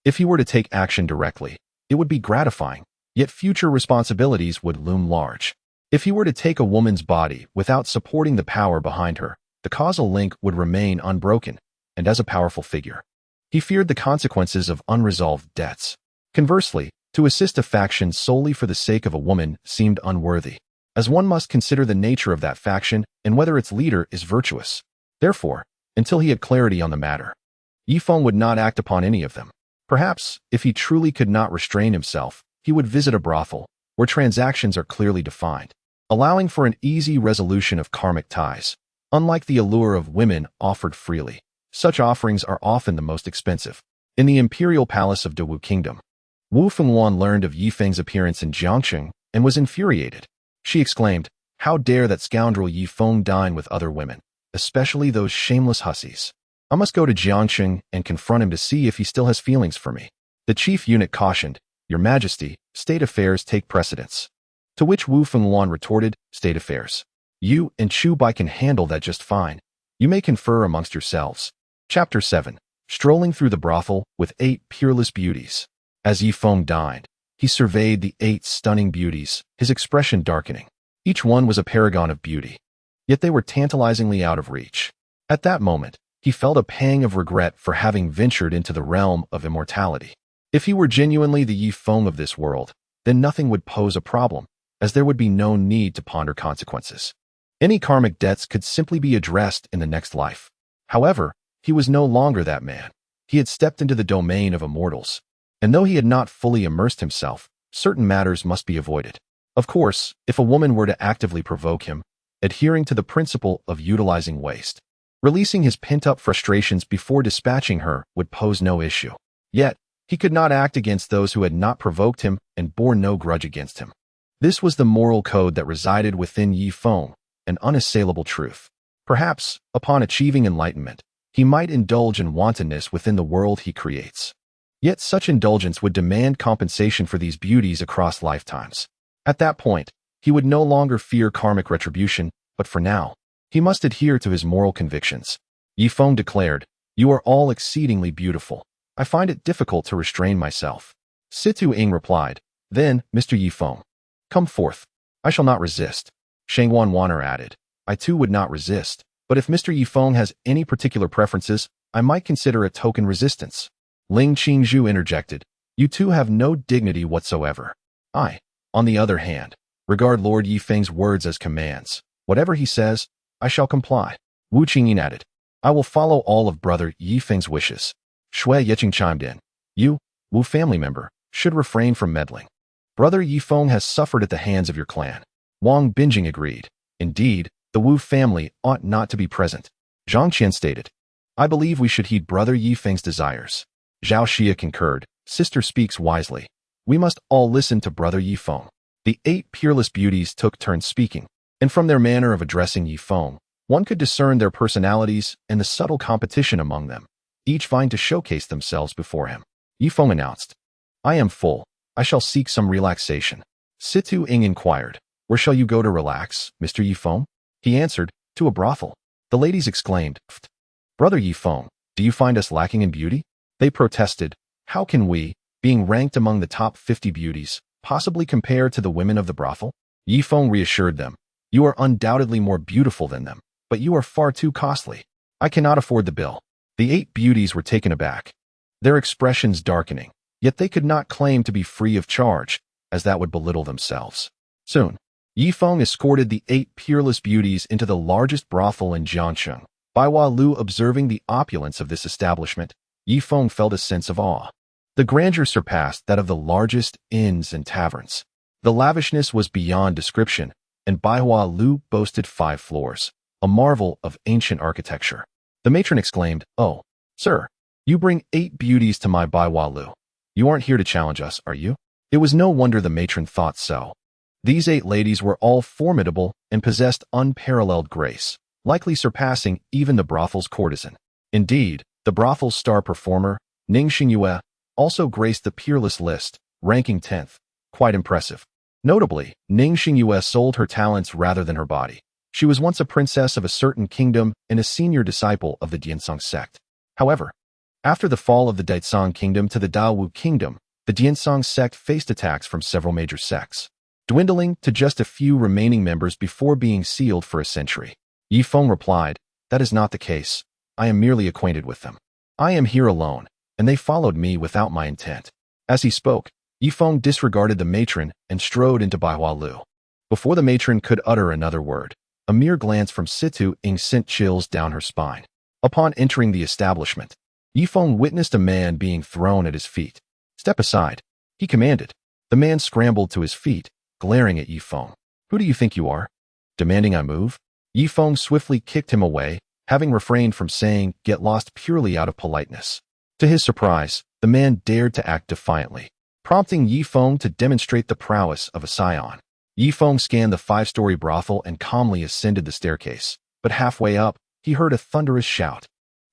Speaker 1: If he were to take action directly, it would be gratifying, yet future responsibilities would loom large. If he were to take a woman's body without supporting the power behind her, the causal link would remain unbroken, and as a powerful figure, he feared the consequences of unresolved debts. Conversely, to assist a faction solely for the sake of a woman seemed unworthy, as one must consider the nature of that faction and whether its leader is virtuous. Therefore, until he had clarity on the matter, Ye Feng would not act upon any of them. Perhaps, if he truly could not restrain himself, he would visit a brothel, where transactions are clearly defined, allowing for an easy resolution of karmic ties. Unlike the allure of women offered freely, such offerings are often the most expensive. In the imperial palace of Dewu Kingdom, Wu Fengwan learned of Ye Feng's appearance in Jiangsheng and was infuriated. She exclaimed, "How dare that scoundrel Ye Feng dine with other women, especially those shameless hussies. I must go to Jiangsheng and confront him to see if he still has feelings for me." The chief eunuch cautioned, "Your Majesty, state affairs take precedence." To which Wu Fengwan retorted, "State affairs. You and Chu Bai can handle that just fine. You may confer amongst yourselves." Chapter 7. Strolling through the brothel with 8 peerless beauties. As Ye Feng dined, he surveyed the 8 stunning beauties, his expression darkening. Each one was a paragon of beauty, yet they were tantalizingly out of reach. At that moment, he felt a pang of regret for having ventured into the realm of immortality. If he were genuinely the Ye Feng of this world, then nothing would pose a problem, as there would be no need to ponder consequences. Any karmic debts could simply be addressed in the next life. However, he was no longer that man. He had stepped into the domain of immortals, and though he had not fully immersed himself, certain matters must be avoided. Of course, if a woman were to actively provoke him, adhering to the principle of utilizing waste, releasing his pent-up frustrations before dispatching her would pose no issue. Yet, he could not act against those who had not provoked him and bore no grudge against him. This was the moral code that resided within Ye Feng, an unassailable truth. Perhaps, upon achieving enlightenment, he might indulge in wantonness within the world he creates. Yet such indulgence would demand compensation for these beauties across lifetimes. At that point, he would no longer fear karmic retribution, but for now, he must adhere to his moral convictions. Ye Feng declared, "You are all exceedingly beautiful. I find it difficult to restrain myself." Situ Ying replied, "Then, Mr. Ye Feng, come forth. I shall not resist." Shangwan Wanner added, "I too would not resist, but if Mr. Ye Feng has any particular preferences, I might consider a token resistance." Ling Qingzhu interjected, "You two have no dignity whatsoever. I, on the other hand, regard Lord Ye Feng's words as commands. Whatever he says, I shall comply." Wu Qingyin added, "I will follow all of Brother Ye Feng's wishes." Shui Yeqing chimed in, "You, Wu family member, should refrain from meddling. Brother Ye Feng has suffered at the hands of your clan." Wang Binjing agreed. "Indeed, the Wu family ought not to be present." Zhang Qian stated, "I believe we should heed Brother Ye Feng's desires." Zhao Xia concurred, "Sister speaks wisely. We must all listen to Brother Ye Feng." The 8 peerless beauties took turns speaking, and from their manner of addressing Ye Feng, one could discern their personalities and the subtle competition among them, each vying to showcase themselves before him. Ye Feng announced, "I am full. I shall seek some relaxation." Situ Ying inquired, "Where shall you go to relax, Mr. Ye Feng?" He answered, "To a brothel." The ladies exclaimed, "Pfft. Brother Ye Feng, do you find us lacking in beauty?" They protested, "How can we, being ranked among the top 50 beauties, possibly compare to the women of the brothel?" Ye Feng reassured them, "You are undoubtedly more beautiful than them, but you are far too costly. I cannot afford the bill." The 8 beauties were taken aback, their expressions darkening, Yet they could not claim to be free of charge, as that would belittle themselves. Soon, Ye Feng escorted the 8 peerless beauties into the largest brothel in Jiangsheng. Baiwa Lu, observing the opulence of this establishment, Ye Feng felt a sense of awe. The grandeur surpassed that of the largest inns and taverns. The lavishness was beyond description, and Baiwa Lu boasted 5 floors, a marvel of ancient architecture. The matron exclaimed, "Oh, sir, you bring 8 beauties to my Baiwa Lu. You aren't here to challenge us, are you?" It was no wonder the matron thought so. These 8 ladies were all formidable and possessed unparalleled grace, likely surpassing even the brothel's courtesan. Indeed, the brothel's star performer, Ning Xingyue, also graced the peerless list, ranking 10th. Quite impressive. Notably, Ning Xingyue sold her talents rather than her body. She was once a princess of a certain kingdom and a senior disciple of the Diansong sect. However, after the fall of the Daitsong kingdom to the Daowu kingdom, the Diansong sect faced attacks from several major sects, dwindling to just a few remaining members before being sealed for a century. Ye Feng replied, "That is not the case. I am merely acquainted with them. I am here alone, and they followed me without my intent." As he spoke, Ye Feng disregarded the matron and strode into Baiwa Lu. Before the matron could utter another word, a mere glance from Situ Ing sent chills down her spine. Upon entering the establishment, Ye Feng witnessed a man being thrown at his feet. "Step aside," he commanded. The man scrambled to his feet, glaring at Ye Feng. "Who do you think you are? Demanding I move?" Ye Feng swiftly kicked him away, having refrained from saying, "Get lost," purely out of politeness. To his surprise, the man dared to act defiantly, prompting Ye Feng to demonstrate the prowess of a scion. Ye Feng scanned the 5-story brothel and calmly ascended the staircase, but halfway up, he heard a thunderous shout.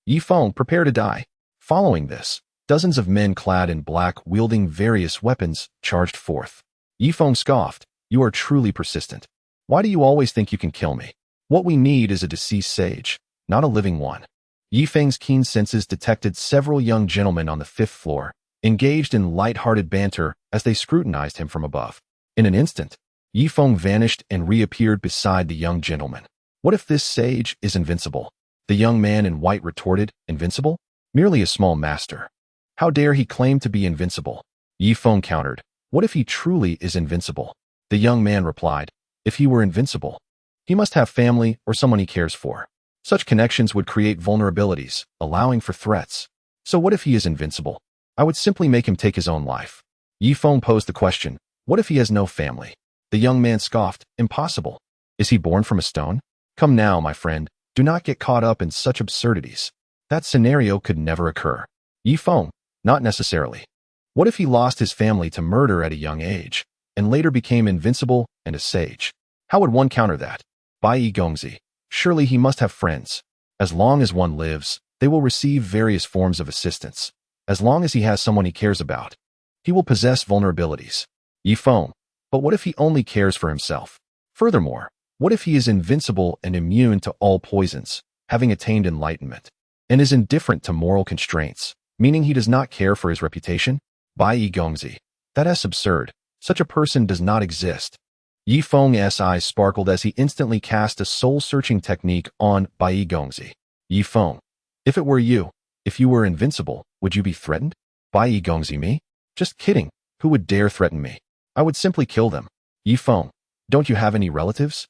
Speaker 1: "Ye Feng, prepare to die." Following this, dozens of men clad in black, wielding various weapons, charged forth. Ye Feng scoffed, "You are truly persistent. Why do you always think you can kill me? What we need is a deceased sage, not a living one." Ye Feng's keen senses detected several young gentlemen on the 5th floor, engaged in light-hearted banter as they scrutinized him from above. In an instant, Ye Feng vanished and reappeared beside the young gentleman. "What if this sage is invincible?" The young man in white retorted, "Invincible? Merely a small master. How dare he claim to be invincible?" Ye Feng countered, "What if he truly is invincible?" The young man replied, "If he were invincible, he must have family or someone he cares for. Such connections would create vulnerabilities, allowing for threats. So what if he is invincible? I would simply make him take his own life." Ye Feng posed the question, "What if he has no family?" The young man scoffed, "Impossible. Is he born from a stone? Come now, my friend, do not get caught up in such absurdities. That scenario could never occur." Ye Feng, "Not necessarily. What if he lost his family to murder at a young age, and later became invincible and a sage? How would one counter that?" Bai Yi Gongzi, "Surely he must have friends. As long as one lives, they will receive various forms of assistance. As long as he has someone he cares about, he will possess vulnerabilities." Ye Feng, "But what if he only cares for himself? Furthermore, what if he is invincible and immune to all poisons, having attained enlightenment, and is indifferent to moral constraints, meaning he does not care for his reputation?" Bai Yi Gongzi, "That is absurd. Such a person does not exist." Ye Feng's eyes sparkled as he instantly cast a soul-searching technique on Bai Yi Gongzi. "Ye Feng, if it were you, if you were invincible, would you be threatened?" Bai Yi Gongzi, "Me? Just kidding. Who would dare threaten me? I would simply kill them." Ye Feng, "Don't you have any relatives?"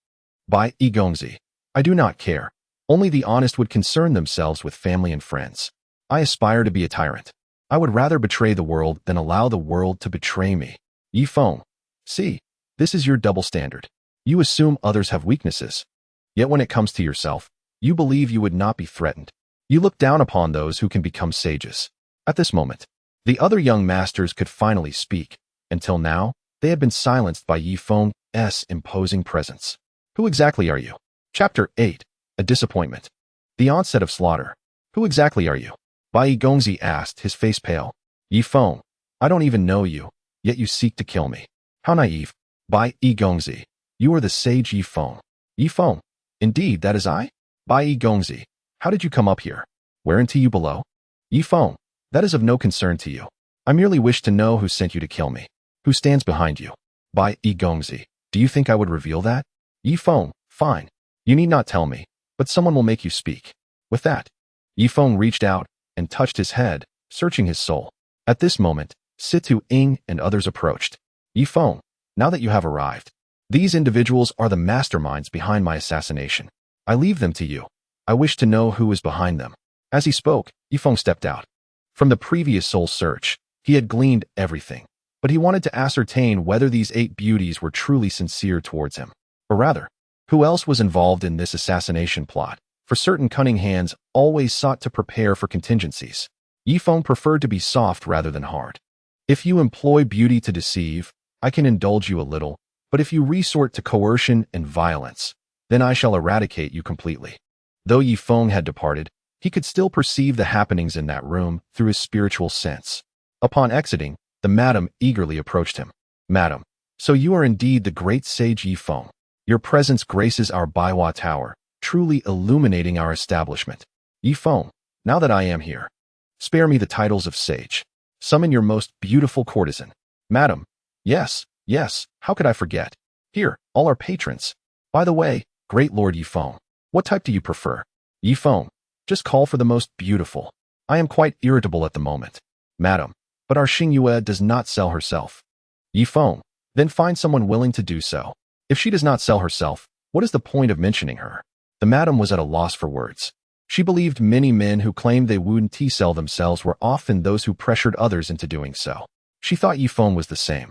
Speaker 1: Bai Yi Gongzi, "I do not care. Only the honest would concern themselves with family and friends. I aspire to be a tyrant. I would rather betray the world than allow the world to betray me." Ye Feng, "See, this is your double standard. You assume others have weaknesses. Yet when it comes to yourself, you believe you would not be threatened. You look down upon those who can become sages." At this moment, the other young masters could finally speak. Until now, they had been silenced by Ye Feng's imposing presence. "Who exactly are you?" Chapter 8. A Disappointment. The Onset of Slaughter. "Who exactly are you?" Bai Yi Gongzi asked, his face pale. "Ye Feng, I don't even know you, yet you seek to kill me. How naive." Bai Yi Gongzi, "You are the sage Ye Feng." Ye Feng, "Indeed, that is I?" Bai Yi Gongzi, "How did you come up here? Where into you below?" Ye Feng, "That is of no concern to you. I merely wish to know who sent you to kill me. Who stands behind you?" Bai Yi Gongzi, "Do you think I would reveal that?" Ye Feng, "Fine. You need not tell me, but someone will make you speak." With that, Ye Feng reached out and touched his head, searching his soul. At this moment, Situ Ing and others approached. Ye Feng, now that you have arrived, these individuals are the masterminds behind my assassination. I leave them to you. I wish to know who is behind them. As he spoke, Ye Feng stepped out. From the previous soul search, he had gleaned everything, but he wanted to ascertain whether these 8 beauties were truly sincere towards him. Or rather, who else was involved in this assassination plot? For certain cunning hands always sought to prepare for contingencies. Ye Feng preferred to be soft rather than hard. If you employ beauty to deceive, I can indulge you a little, but if you resort to coercion and violence, then I shall eradicate you completely. Though Ye Feng had departed, he could still perceive the happenings in that room through his spiritual sense. Upon exiting, the madam eagerly approached him. Madam, so you are indeed the great sage Ye Feng. Your presence graces our Baiwa Tower, truly illuminating our establishment. Ye Feng, now that I am here, spare me the titles of sage. Summon your most beautiful courtesan. Madam, yes, how could I forget? Here, all our patrons. By the way, great Lord Ye Feng, what type do you prefer? Ye Feng, just call for the most beautiful. I am quite irritable at the moment. Madam, but our Xingyue does not sell herself. Ye Feng, then find someone willing to do so. If she does not sell herself, what is the point of mentioning her? The madam was at a loss for words. She believed many men who claimed they wouldn't sell themselves were often those who pressured others into doing so. She thought Ye Feng was the same,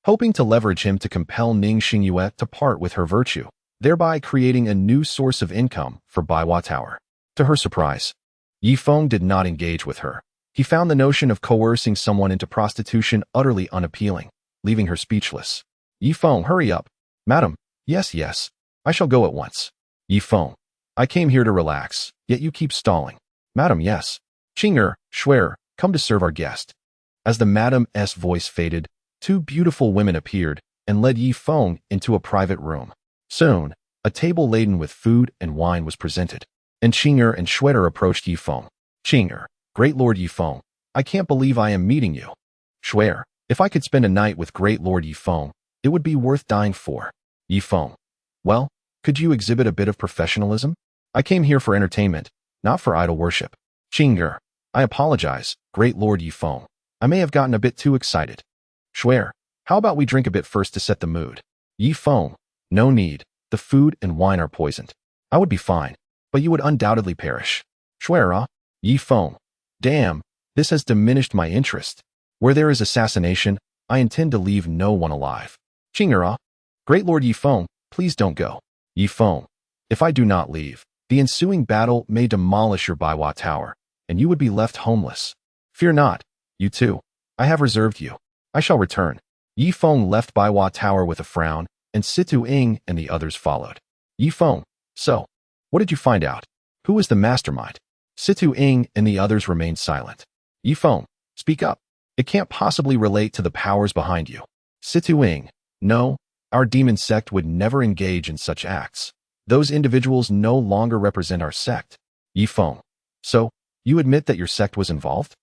Speaker 1: hoping to leverage him to compel Ning Xingyue to part with her virtue, thereby creating a new source of income for Baiwa Tower. To her surprise, Ye Feng did not engage with her. He found the notion of coercing someone into prostitution utterly unappealing, leaving her speechless. Ye Feng, hurry up. Madam, yes, I shall go at once. Ye Feng, I came here to relax, yet you keep stalling. Madam, yes. Qing'er, Shuer, come to serve our guest. As the madam's voice faded, 2 beautiful women appeared and led Ye Feng into a private room. Soon, a table laden with food and wine was presented, and Qing'er and Shuer approached Ye Feng. Qing'er, great Lord Ye Feng, I can't believe I am meeting you. Shuer, if I could spend a night with great Lord Ye Feng, it would be worth dying for. Ye Feng, well, could you exhibit a bit of professionalism? I came here for entertainment, not for idol worship. Qing'er, I apologize, great Lord Ye Feng. I may have gotten a bit too excited. Shuer, how about we drink a bit first to set the mood? Ye Feng, no need. The food and wine are poisoned. I would be fine, but you would undoubtedly perish. Shuer, Ye Feng, damn, this has diminished my interest. Where there is assassination, I intend to leave no one alive. Qing'er, great Lord Ye Feng, please don't go. Ye Feng, if I do not leave, the ensuing battle may demolish your Baiwa Tower, and you would be left homeless. Fear not, you too. I have reserved you. I shall return. Ye Feng left Baiwa Tower with a frown, and Situ Ing and the others followed. Ye Feng, so, what did you find out? Who was the mastermind? Situ Ing and the others remained silent. Ye Feng, speak up. It can't possibly relate to the powers behind you. Situ Ing, no, our demon sect would never engage in such acts. Those individuals no longer represent our sect. Ye Feng, so, you admit that your sect was involved?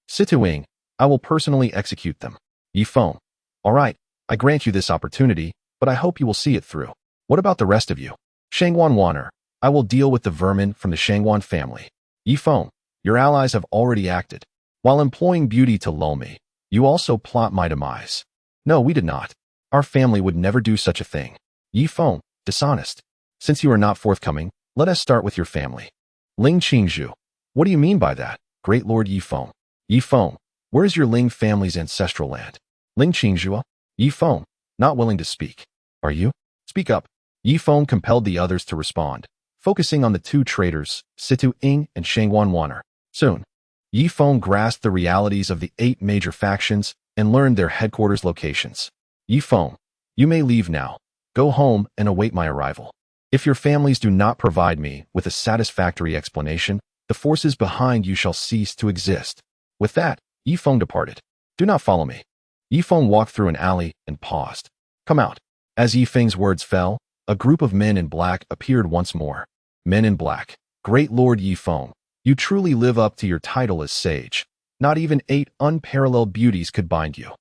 Speaker 1: Situ Ing, I will personally execute them. Ye Feng, all right, I grant you this opportunity, but I hope you will see it through. What about the rest of you? Shangwan Waner, I will deal with the vermin from the Shangwan family. Ye Feng, your allies have already acted. While employing beauty to lull me, you also plot my demise. No, we did not. Our family would never do such a thing. Ye Feng, dishonest. Since you are not forthcoming, let us start with your family. Ling Qingzhu, what do you mean by that, great Lord Ye Feng? Ye Feng, where is your Ling family's ancestral land? Ling Qingzhu, Ye Feng, not willing to speak. Are you? Speak up. Ye Feng compelled the others to respond, focusing on the 2 traitors, Situ Ing and Shangwan Waner. Soon, Ye Feng grasped the realities of the 8 major factions and learned their headquarters locations. Ye Feng, you may leave now. Go home and await my arrival. If your families do not provide me with a satisfactory explanation, the forces behind you shall cease to exist. With that, Ye Feng departed. Do not follow me. Ye Feng walked through an alley and paused. Come out. As Ye Feng's words fell, a group of men in black appeared once more. Men in black. Great Lord Ye Feng, you truly live up to your title as sage. Not even 8 unparalleled beauties could bind you.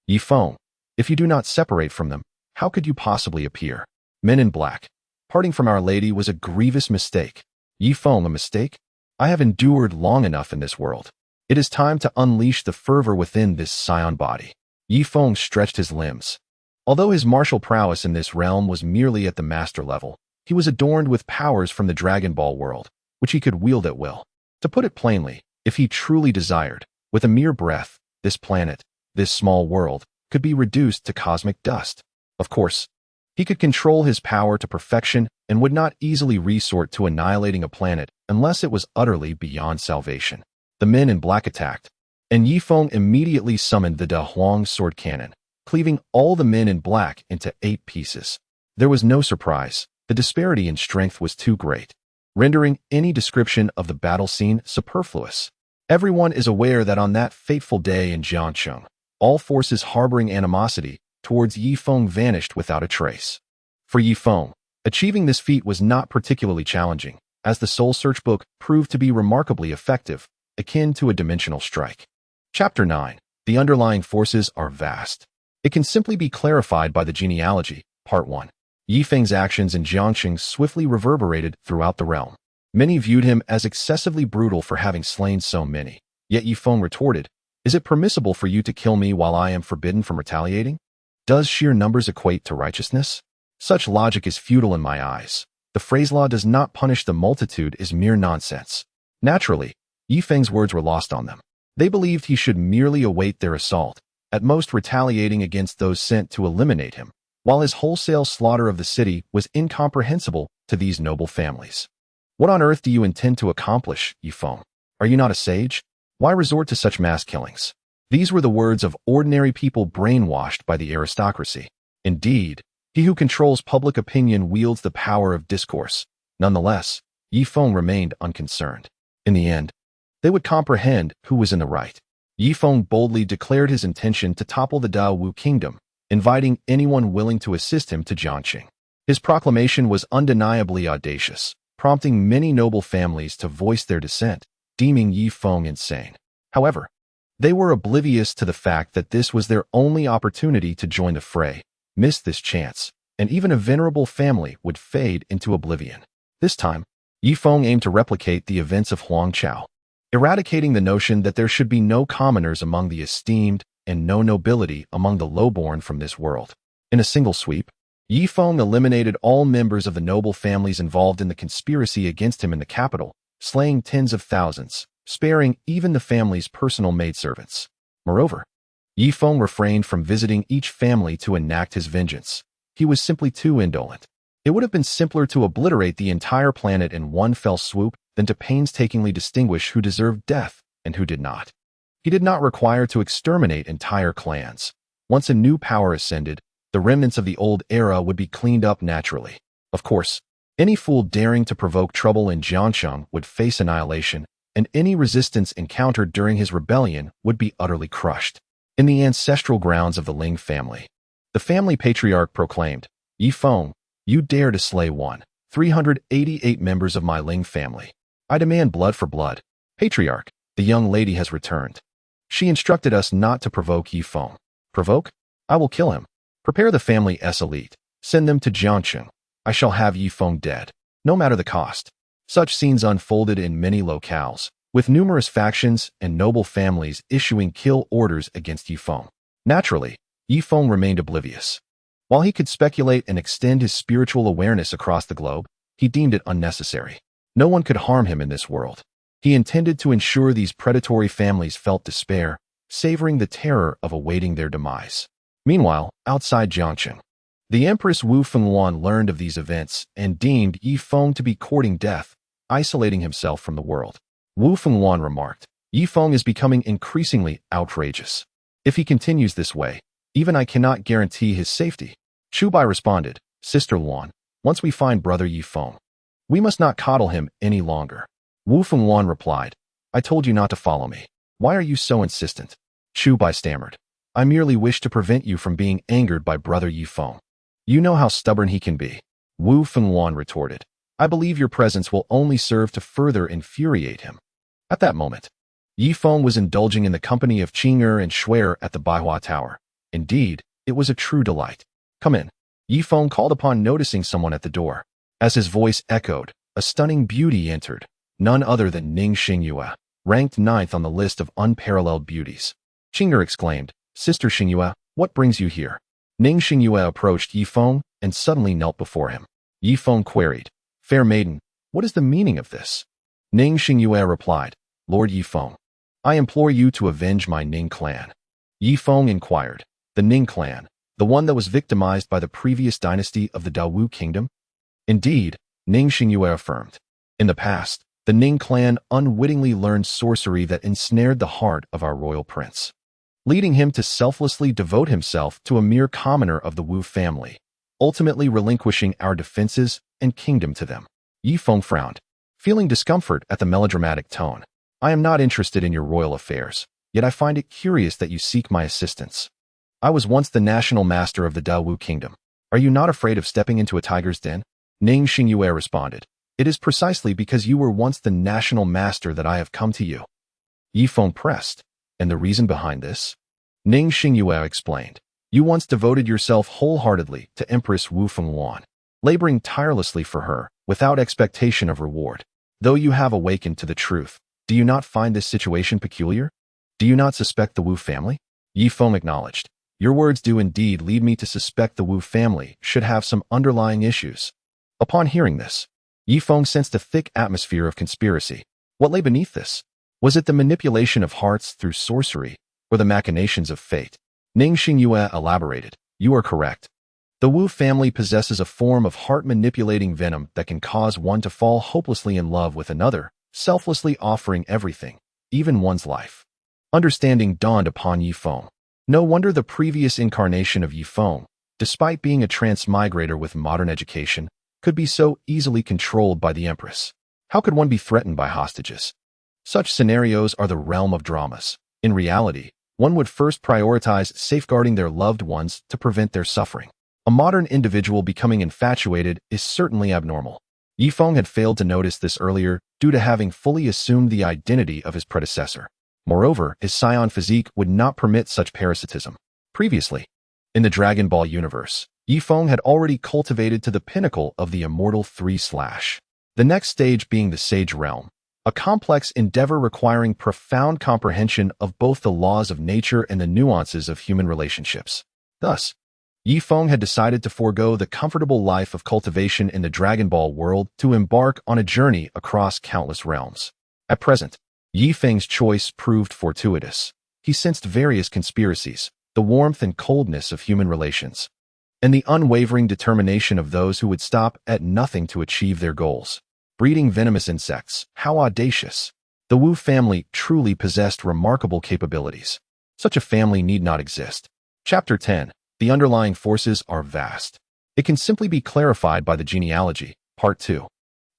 Speaker 1: Ye Feng, if you do not separate from them, how could you possibly appear? Men in black. Parting from Our Lady was a grievous mistake. Ye Feng, a mistake? I have endured long enough in this world. It is time to unleash the fervor within this scion body. Ye Feng stretched his limbs. Although his martial prowess in this realm was merely at the master level, he was adorned with powers from the Dragon Ball world, which he could wield at will. To put it plainly, if he truly desired, with a mere breath, this planet, this small world, could be reduced to cosmic dust. Of course, he could control his power to perfection and would not easily resort to annihilating a planet unless it was utterly beyond salvation. The men in black attacked, and Ye Feng immediately summoned the Da Huang sword cannon, cleaving all the men in black into 8 pieces. There was no surprise. The disparity in strength was too great, rendering any description of the battle scene superfluous. Everyone is aware that on that fateful day in Jiangcheng, all forces harboring animosity towards Ye Feng vanished without a trace. For Ye Feng, achieving this feat was not particularly challenging, as the Soul Search book proved to be remarkably effective, akin to a dimensional strike. Chapter 9. The underlying forces are vast. It can simply be clarified by the genealogy. Part 1. Ye Feng's actions in Jiangcheng swiftly reverberated throughout the realm. Many viewed him as excessively brutal for having slain so many. Yet Ye Feng retorted, "Is it permissible for you to kill me while I am forbidden from retaliating? Does sheer numbers equate to righteousness? Such logic is futile in my eyes. The phrase law does not punish the multitude is mere nonsense." Naturally, Ye Feng's words were lost on them. They believed he should merely await their assault, at most retaliating against those sent to eliminate him, while his wholesale slaughter of the city was incomprehensible to these noble families. "What on earth do you intend to accomplish, Ye Feng? Are you not a sage? Why resort to such mass killings?" These were the words of ordinary people brainwashed by the aristocracy. Indeed, he who controls public opinion wields the power of discourse. Nonetheless, Ye Feng remained unconcerned. In the end, they would comprehend who was in the right. Ye Feng boldly declared his intention to topple the Dao Wu kingdom, inviting anyone willing to assist him to Jiangcheng. His proclamation was undeniably audacious, prompting many noble families to voice their dissent, deeming Ye Feng insane. However, they were oblivious to the fact that this was their only opportunity to join the fray. Miss this chance, and even a venerable family would fade into oblivion. This time, Ye Feng aimed to replicate the events of Huangchao, eradicating the notion that there should be no commoners among the esteemed and no nobility among the lowborn from this world. In a single sweep, Ye Feng eliminated all members of the noble families involved in the conspiracy against him in the capital, slaying tens of thousands, sparing even the family's personal maidservants. Moreover, Ye Feng refrained from visiting each family to enact his vengeance. He was simply too indolent. It would have been simpler to obliterate the entire planet in one fell swoop than to painstakingly distinguish who deserved death and who did not. He did not require to exterminate entire clans. Once a new power ascended, the remnants of the old era would be cleaned up naturally. Of course, any fool daring to provoke trouble in Jiangcheng would face annihilation, and any resistance encountered during his rebellion would be utterly crushed. In the ancestral grounds of the Ling family, the family patriarch proclaimed, "Ye Feng, you dare to slay 388 members of my Ling family. I demand blood for blood." "Patriarch, the young lady has returned. She instructed us not to provoke Ye Feng." "Provoke? I will kill him. Prepare the family elite. Send them to Jiangcheng. I shall have Ye Feng dead, no matter the cost." Such scenes unfolded in many locales, with numerous factions and noble families issuing kill orders against Ye Feng. Naturally, Ye Feng remained oblivious. While he could speculate and extend his spiritual awareness across the globe, he deemed it unnecessary. No one could harm him in this world. He intended to ensure these predatory families felt despair, savoring the terror of awaiting their demise. Meanwhile, outside Jiangcheng, the Empress Wu Fenghuan learned of these events and deemed Ye Feng to be courting death, isolating himself from the world. Wu Fenghuan remarked, "Ye Feng is becoming increasingly outrageous. If he continues this way, even I cannot guarantee his safety." Chu Bai responded, "Sister Luan, once we find brother Ye Feng, we must not coddle him any longer." Wu Fenghuan replied, "I told you not to follow me. Why are you so insistent?" Chu Bai stammered, "I merely wish to prevent you from being angered by brother Ye Feng. You know how stubborn he can be." Wu Fenghuan retorted, "I believe your presence will only serve to further infuriate him." At that moment, Ye Feng was indulging in the company of Qing'er and Shuer at the Baihua Tower. Indeed, it was a true delight. "Come in," Ye Feng called upon, noticing someone at the door. As his voice echoed, a stunning beauty entered, none other than Ning Xingyue. ranked ninth on the list of unparalleled beauties. Qing'er exclaimed, "Sister Xingyue, what brings you here?" Ning Xingyue approached Ye Feng and suddenly knelt before him. Ye Feng queried, "Fair maiden, what is the meaning of this?" Ning Xingyue replied, "Lord Ye Feng, I implore you to avenge my Ning clan." Ye Feng inquired, "The Ning clan, the one that was victimized by the previous dynasty of the Dawu kingdom?" "Indeed," Ning Xingyue affirmed. "In the past, the Ning clan unwittingly learned sorcery that ensnared the heart of our royal prince, leading him to selflessly devote himself to a mere commoner of the Wu family, ultimately relinquishing our defenses and kingdom to them." Ye Feng frowned, feeling discomfort at the melodramatic tone. "I am not interested in your royal affairs, yet I find it curious that you seek my assistance. I was once the national master of the Dawu kingdom. Are you not afraid of stepping into a tiger's den?" Ning Xingyue responded, "It is precisely because you were once the national master that I have come to you." Ye Feng pressed, "And the reason behind this?" Ning Xingyue explained, "You once devoted yourself wholeheartedly to Empress Wu Fengwan, laboring tirelessly for her, without expectation of reward. Though you have awakened to the truth, do you not find this situation peculiar? Do you not suspect the Wu family?" Ye Feng acknowledged, "Your words do indeed lead me to suspect the Wu family should have some underlying issues." Upon hearing this, Ye Feng sensed a thick atmosphere of conspiracy. What lay beneath this? Was it the manipulation of hearts through sorcery, or the machinations of fate? Ning Xingyue elaborated, "You are correct. The Wu family possesses a form of heart-manipulating venom that can cause one to fall hopelessly in love with another, selflessly offering everything, even one's life." Understanding dawned upon Ye Feng. No wonder the previous incarnation of Ye Feng, despite being a transmigrator with modern education, could be so easily controlled by the Empress. How could one be threatened by hostages? Such scenarios are the realm of dramas. In reality, one would first prioritize safeguarding their loved ones to prevent their suffering. A modern individual becoming infatuated is certainly abnormal. Ye Feng had failed to notice this earlier due to having fully assumed the identity of his predecessor. Moreover, his scion physique would not permit such parasitism. Previously, in the Dragon Ball universe, Ye Feng had already cultivated to the pinnacle of the immortal 3/. The next stage being the Sage Realm, a complex endeavor requiring profound comprehension of both the laws of nature and the nuances of human relationships. Thus, Ye Feng had decided to forego the comfortable life of cultivation in the Dragon Ball world to embark on a journey across countless realms. At present, Ye Feng's choice proved fortuitous. He sensed various conspiracies, the warmth and coldness of human relations, and the unwavering determination of those who would stop at nothing to achieve their goals. Breeding venomous insects, how audacious! The Wu family truly possessed remarkable capabilities. Such a family need not exist. Chapter 10. The underlying forces are vast. It can simply be clarified by the genealogy. Part 2.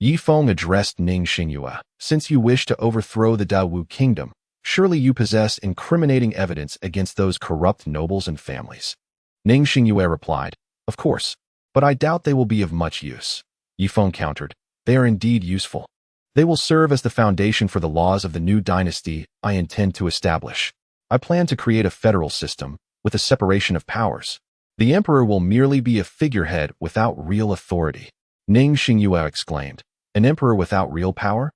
Speaker 1: Ye Feng addressed Ning Xingyue. "Since you wish to overthrow the Dawu kingdom, surely you possess incriminating evidence against those corrupt nobles and families." Ning Xingyue replied, "Of course, but I doubt they will be of much use." Ye Feng countered, "They are indeed useful. They will serve as the foundation for the laws of the new dynasty I intend to establish. I plan to create a federal system, with a separation of powers. The emperor will merely be a figurehead without real authority." Ning Xingyue exclaimed, "An emperor without real power?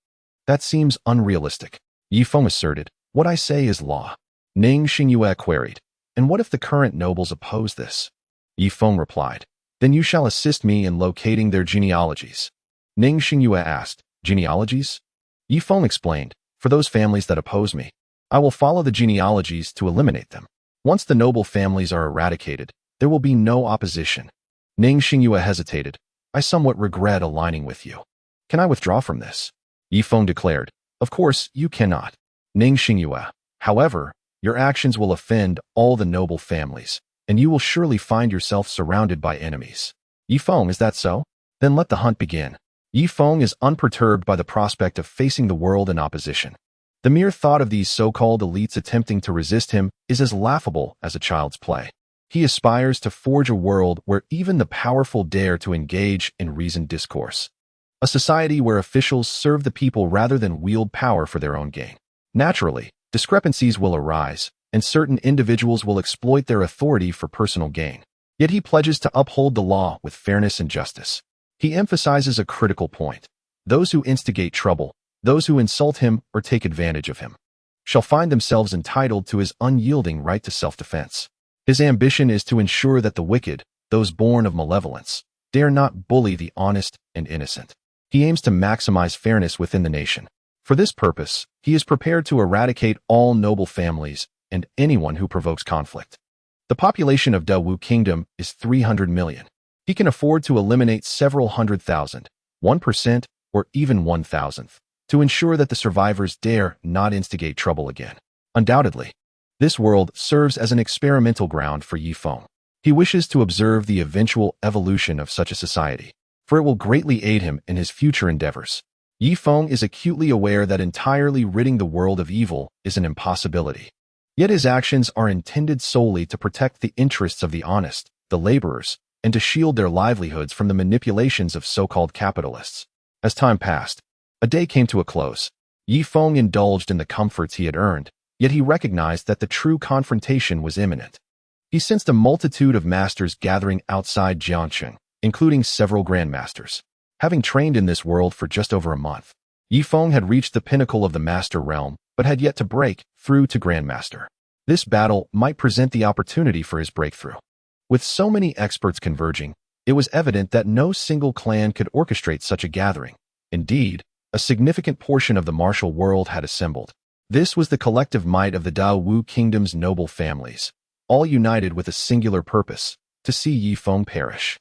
Speaker 1: That seems unrealistic." Ye Feng asserted, "What I say is law." Ning Xingyue queried, "And what if the current nobles oppose this?" Ye Feng replied, "Then you shall assist me in locating their genealogies." Ning Xingyue asked, "Genealogies?" Ye Feng explained, "For those families that oppose me, I will follow the genealogies to eliminate them. Once the noble families are eradicated, there will be no opposition." Ning Xingyue hesitated. "I somewhat regret aligning with you. Can I withdraw from this?" Ye Feng declared, "Of course, you cannot." Ning Xingyue, "However, your actions will offend all the noble families, and you will surely find yourself surrounded by enemies." Ye Feng, "Is that so? Then let the hunt begin." Ye Feng is unperturbed by the prospect of facing the world in opposition. The mere thought of these so-called elites attempting to resist him is as laughable as a child's play. He aspires to forge a world where even the powerful dare to engage in reasoned discourse. A society where officials serve the people rather than wield power for their own gain. Naturally, discrepancies will arise, and certain individuals will exploit their authority for personal gain. Yet he pledges to uphold the law with fairness and justice. He emphasizes a critical point. Those who instigate trouble, Those who insult him or take advantage of him shall find themselves entitled to his unyielding right to self-defense. His ambition is to ensure that the wicked, those born of malevolence, dare not bully the honest and innocent. He aims to maximize fairness within the nation. For this purpose, he is prepared to eradicate all noble families and anyone who provokes conflict. The population of Dawu Kingdom is 300 million. He can afford to eliminate several 100,000, 1%, or even 1,000th, to ensure that the survivors dare not instigate trouble again. Undoubtedly, this world serves as an experimental ground for Ye Feng. He wishes to observe the eventual evolution of such a society, for it will greatly aid him in his future endeavors. Ye Feng is acutely aware that entirely ridding the world of evil is an impossibility. Yet his actions are intended solely to protect the interests of the honest, the laborers, and to shield their livelihoods from the manipulations of so-called capitalists. As time passed, a day came to a close. Ye Feng indulged in the comforts he had earned, yet he recognized that the true confrontation was imminent. He sensed a multitude of masters gathering outside Jiangcheng, including several grandmasters. Having trained in this world for just over a month, Ye Feng had reached the pinnacle of the master realm, but had yet to break through to grandmaster. This battle might present the opportunity for his breakthrough. With so many experts converging, it was evident that no single clan could orchestrate such a gathering. Indeed, a significant portion of the martial world had assembled. This was the collective might of the Dawu Kingdom's noble families, all united with a singular purpose: to see Ye Feng perish.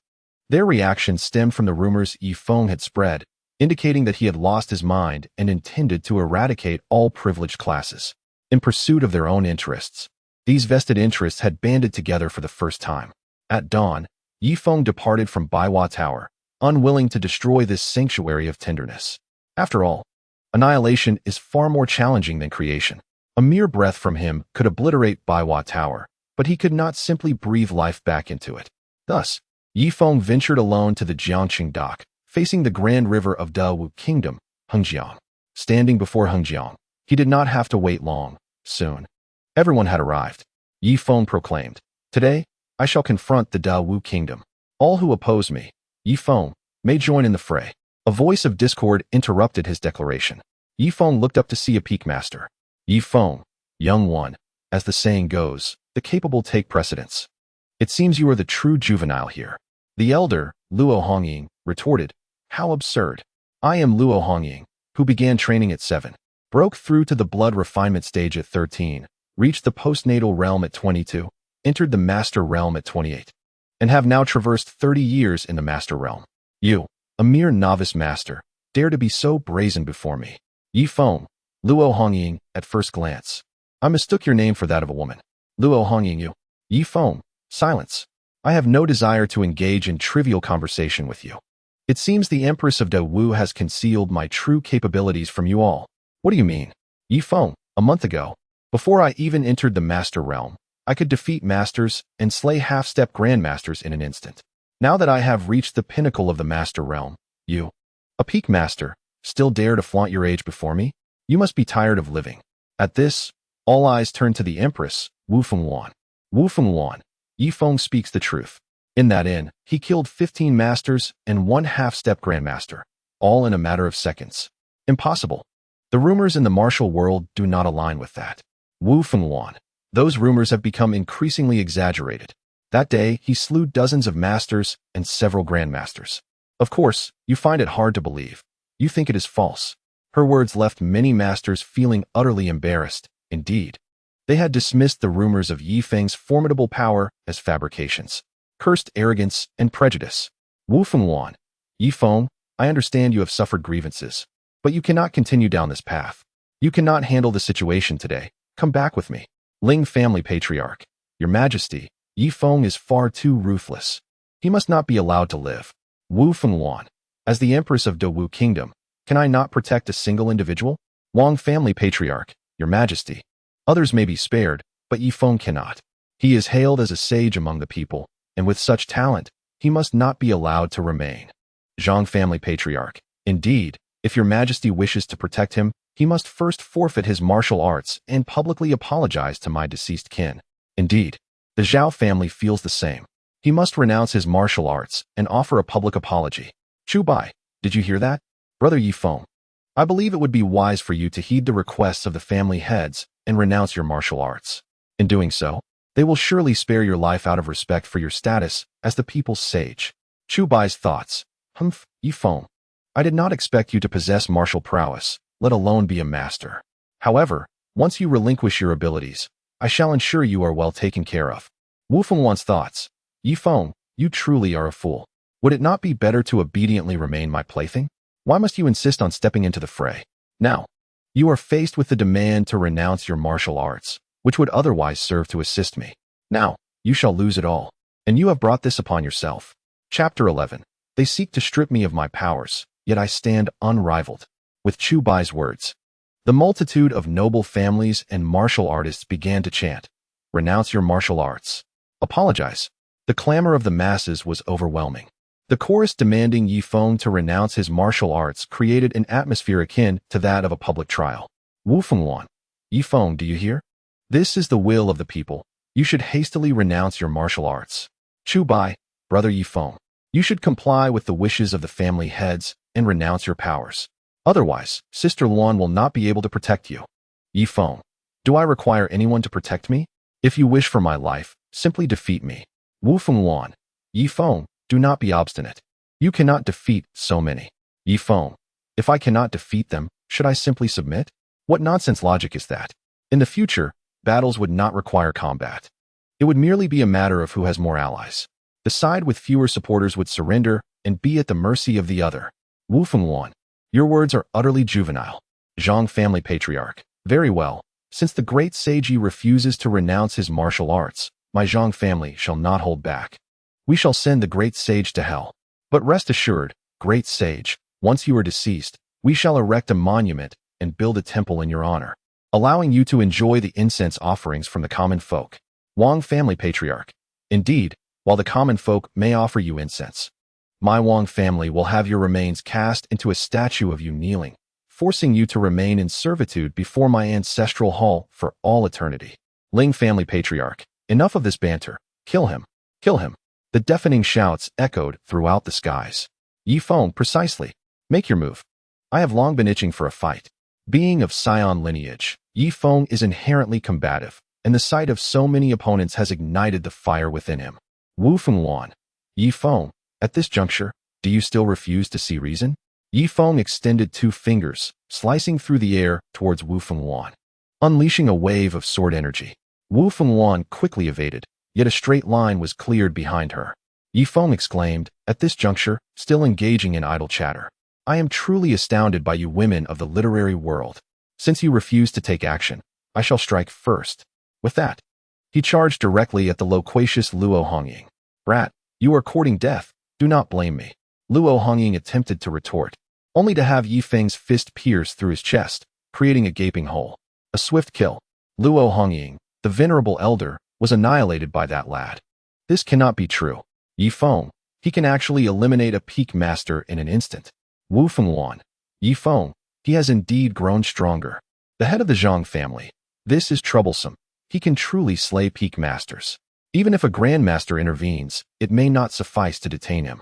Speaker 1: Their reaction stemmed from the rumors Ye Feng had spread, indicating that he had lost his mind and intended to eradicate all privileged classes. In pursuit of their own interests, these vested interests had banded together for the first time. At dawn, Ye Feng departed from Baiwa Tower, unwilling to destroy this sanctuary of tenderness. After all, annihilation is far more challenging than creation. A mere breath from him could obliterate Baiwa Tower, but he could not simply breathe life back into it. Thus, Ye Feng ventured alone to the Jiangcheng dock, facing the grand river of Dawu Kingdom, Hengjiang. Standing before Hengjiang, he did not have to wait long. Soon, everyone had arrived. Ye Feng proclaimed, "Today, I shall confront the Dawu Kingdom. All who oppose me, Ye Feng, may join in the fray." A voice of discord interrupted his declaration. Ye Feng looked up to see a peak master. "Ye Feng, young one, as the saying goes, the capable take precedence. It seems you are the true juvenile here." The elder, Luo Hongying, retorted, "How absurd. I am Luo Hongying, who began training at 7, broke through to the blood refinement stage at 13, reached the postnatal realm at 22, entered the master realm at 28, and have now traversed 30 years in the master realm. You, a mere novice master, dare to be so brazen before me." Ye Feng, Luo Hongying, at first glance. "I mistook your name for that of a woman. Luo Hongying you." Ye Feng, "Silence. I have no desire to engage in trivial conversation with you. It seems the Empress of Dawu has concealed my true capabilities from you all." "What do you mean?" "Ye Feng, a month ago, before I even entered the master realm, I could defeat masters and slay half-step grandmasters in an instant. Now that I have reached the pinnacle of the master realm, you, a peak master, still dare to flaunt your age before me? You must be tired of living." At this, all eyes turned to the Empress, Wu Fengwan. Wu Fengwan, Ye Feng speaks the truth. In that inn, he killed 15 masters and 1 half-step grandmaster, all in a matter of seconds. Impossible. The rumors in the martial world do not align with that. Wu Fengwan. Those rumors have become increasingly exaggerated. That day, he slew dozens of masters and several grandmasters. Of course, you find it hard to believe. You think it is false. Her words left many masters feeling utterly embarrassed. Indeed, they had dismissed the rumors of Ye Feng's formidable power as fabrications, cursed arrogance, and prejudice. Wu Fengwan. Ye Feng, I understand you have suffered grievances, but you cannot continue down this path. You cannot handle the situation today. Come back with me. Ling family patriarch. Your Majesty, Ye Feng is far too ruthless. He must not be allowed to live. Wu Fengwan. As the Empress of Dawu Kingdom, can I not protect a single individual? Wang family patriarch. Your Majesty. Others may be spared, but Ye Feng cannot. He is hailed as a sage among the people, and with such talent, he must not be allowed to remain. Zhang family patriarch. Indeed, if your Majesty wishes to protect him, he must first forfeit his martial arts and publicly apologize to my deceased kin. Indeed, the Zhao family feels the same. He must renounce his martial arts and offer a public apology. Chu Bai, did you hear that? Brother Ye Feng. I believe it would be wise for you to heed the requests of the family heads and renounce your martial arts. In doing so, they will surely spare your life out of respect for your status as the people's sage. Chu Bai's thoughts. Humph, Ye Feng. I did not expect you to possess martial prowess, let alone be a master. However, once you relinquish your abilities, I shall ensure you are well taken care of. Wu Fengwan's thoughts. Ye Feng, you truly are a fool. Would it not be better to obediently remain my plaything? Why must you insist on stepping into the fray? Now, you are faced with the demand to renounce your martial arts, which would otherwise serve to assist me. Now, you shall lose it all, and you have brought this upon yourself. Chapter 11. They seek to strip me of my powers, yet I stand unrivaled. With Chu Bai's words, the multitude of noble families and martial artists began to chant, "Renounce your martial arts. Apologize." The clamor of the masses was overwhelming. The chorus demanding Ye Feng to renounce his martial arts created an atmosphere akin to that of a public trial. Wu Fengwan. Ye Feng, do you hear? This is the will of the people. You should hastily renounce your martial arts. Chu Bai, brother Ye Feng, you should comply with the wishes of the family heads and renounce your powers. Otherwise, Sister Luan will not be able to protect you. Ye Feng, do I require anyone to protect me? If you wish for my life, simply defeat me. Wu Fengwan. Ye Feng, do not be obstinate. You cannot defeat so many. Ye Feng, if I cannot defeat them, should I simply submit? What nonsense logic is that? In the future, battles would not require combat. It would merely be a matter of who has more allies. The side with fewer supporters would surrender and be at the mercy of the other. Wu Fengwan, your words are utterly juvenile. Zhang family patriarch. Very well, since the great sage Yi refuses to renounce his martial arts, my Zhang family shall not hold back. We shall send the great sage to hell. But rest assured, great sage, once you are deceased, we shall erect a monument and build a temple in your honor, allowing you to enjoy the incense offerings from the common folk. Wang family patriarch. Indeed, while the common folk may offer you incense, my Wang family will have your remains cast into a statue of you kneeling, forcing you to remain in servitude before my ancestral hall for all eternity. Ling family patriarch. Enough of this banter. Kill him. Kill him. The deafening shouts echoed throughout the skies. Ye Feng, precisely. Make your move. I have long been itching for a fight. Being of Scion lineage, Ye Feng is inherently combative, and the sight of so many opponents has ignited the fire within him. Wu Fengwan. Ye Feng, at this juncture, do you still refuse to see reason? Ye Feng extended 2 fingers, slicing through the air towards Wu Fengwan, unleashing a wave of sword energy. Wu Fengwan quickly evaded, yet a straight line was cleared behind her. Ye Feng exclaimed, at this juncture, still engaging in idle chatter. I am truly astounded by you women of the literary world. Since you refuse to take action, I shall strike first. With that, he charged directly at the loquacious Luo Hongying. Brat, you are courting death. Do not blame me. Luo Hongying attempted to retort, only to have Ye Feng's fist pierce through his chest, creating a gaping hole. A swift kill. Luo Hongying, the venerable elder, was annihilated by that lad. This cannot be true. Ye Feng, he can actually eliminate a peak master in an instant. Wu Fengwan. Ye Feng, he has indeed grown stronger. The head of the Zhang family. This is troublesome. He can truly slay peak masters. Even if a grandmaster intervenes, it may not suffice to detain him.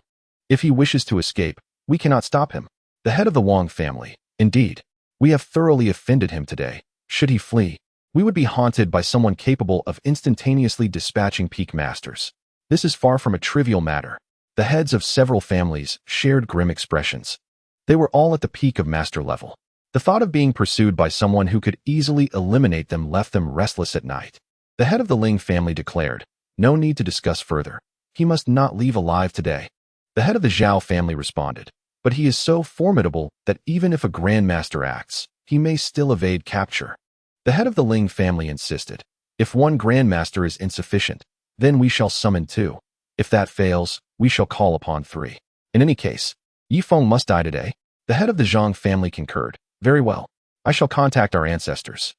Speaker 1: If he wishes to escape, we cannot stop him. The head of the Wang family. Indeed, we have thoroughly offended him today. Should he flee, we would be haunted by someone capable of instantaneously dispatching peak masters. This is far from a trivial matter. The heads of several families shared grim expressions. They were all at the peak of master level. The thought of being pursued by someone who could easily eliminate them left them restless at night. The head of the Ling family declared, no need to discuss further. He must not leave alive today. The head of the Zhao family responded, but he is so formidable that even if a grandmaster acts, he may still evade capture. The head of the Ling family insisted, if one grandmaster is insufficient, then we shall summon 2. If that fails, we shall call upon 3. In any case, Ye Feng must die today. The head of the Zhang family concurred. Very well. I shall contact our ancestors.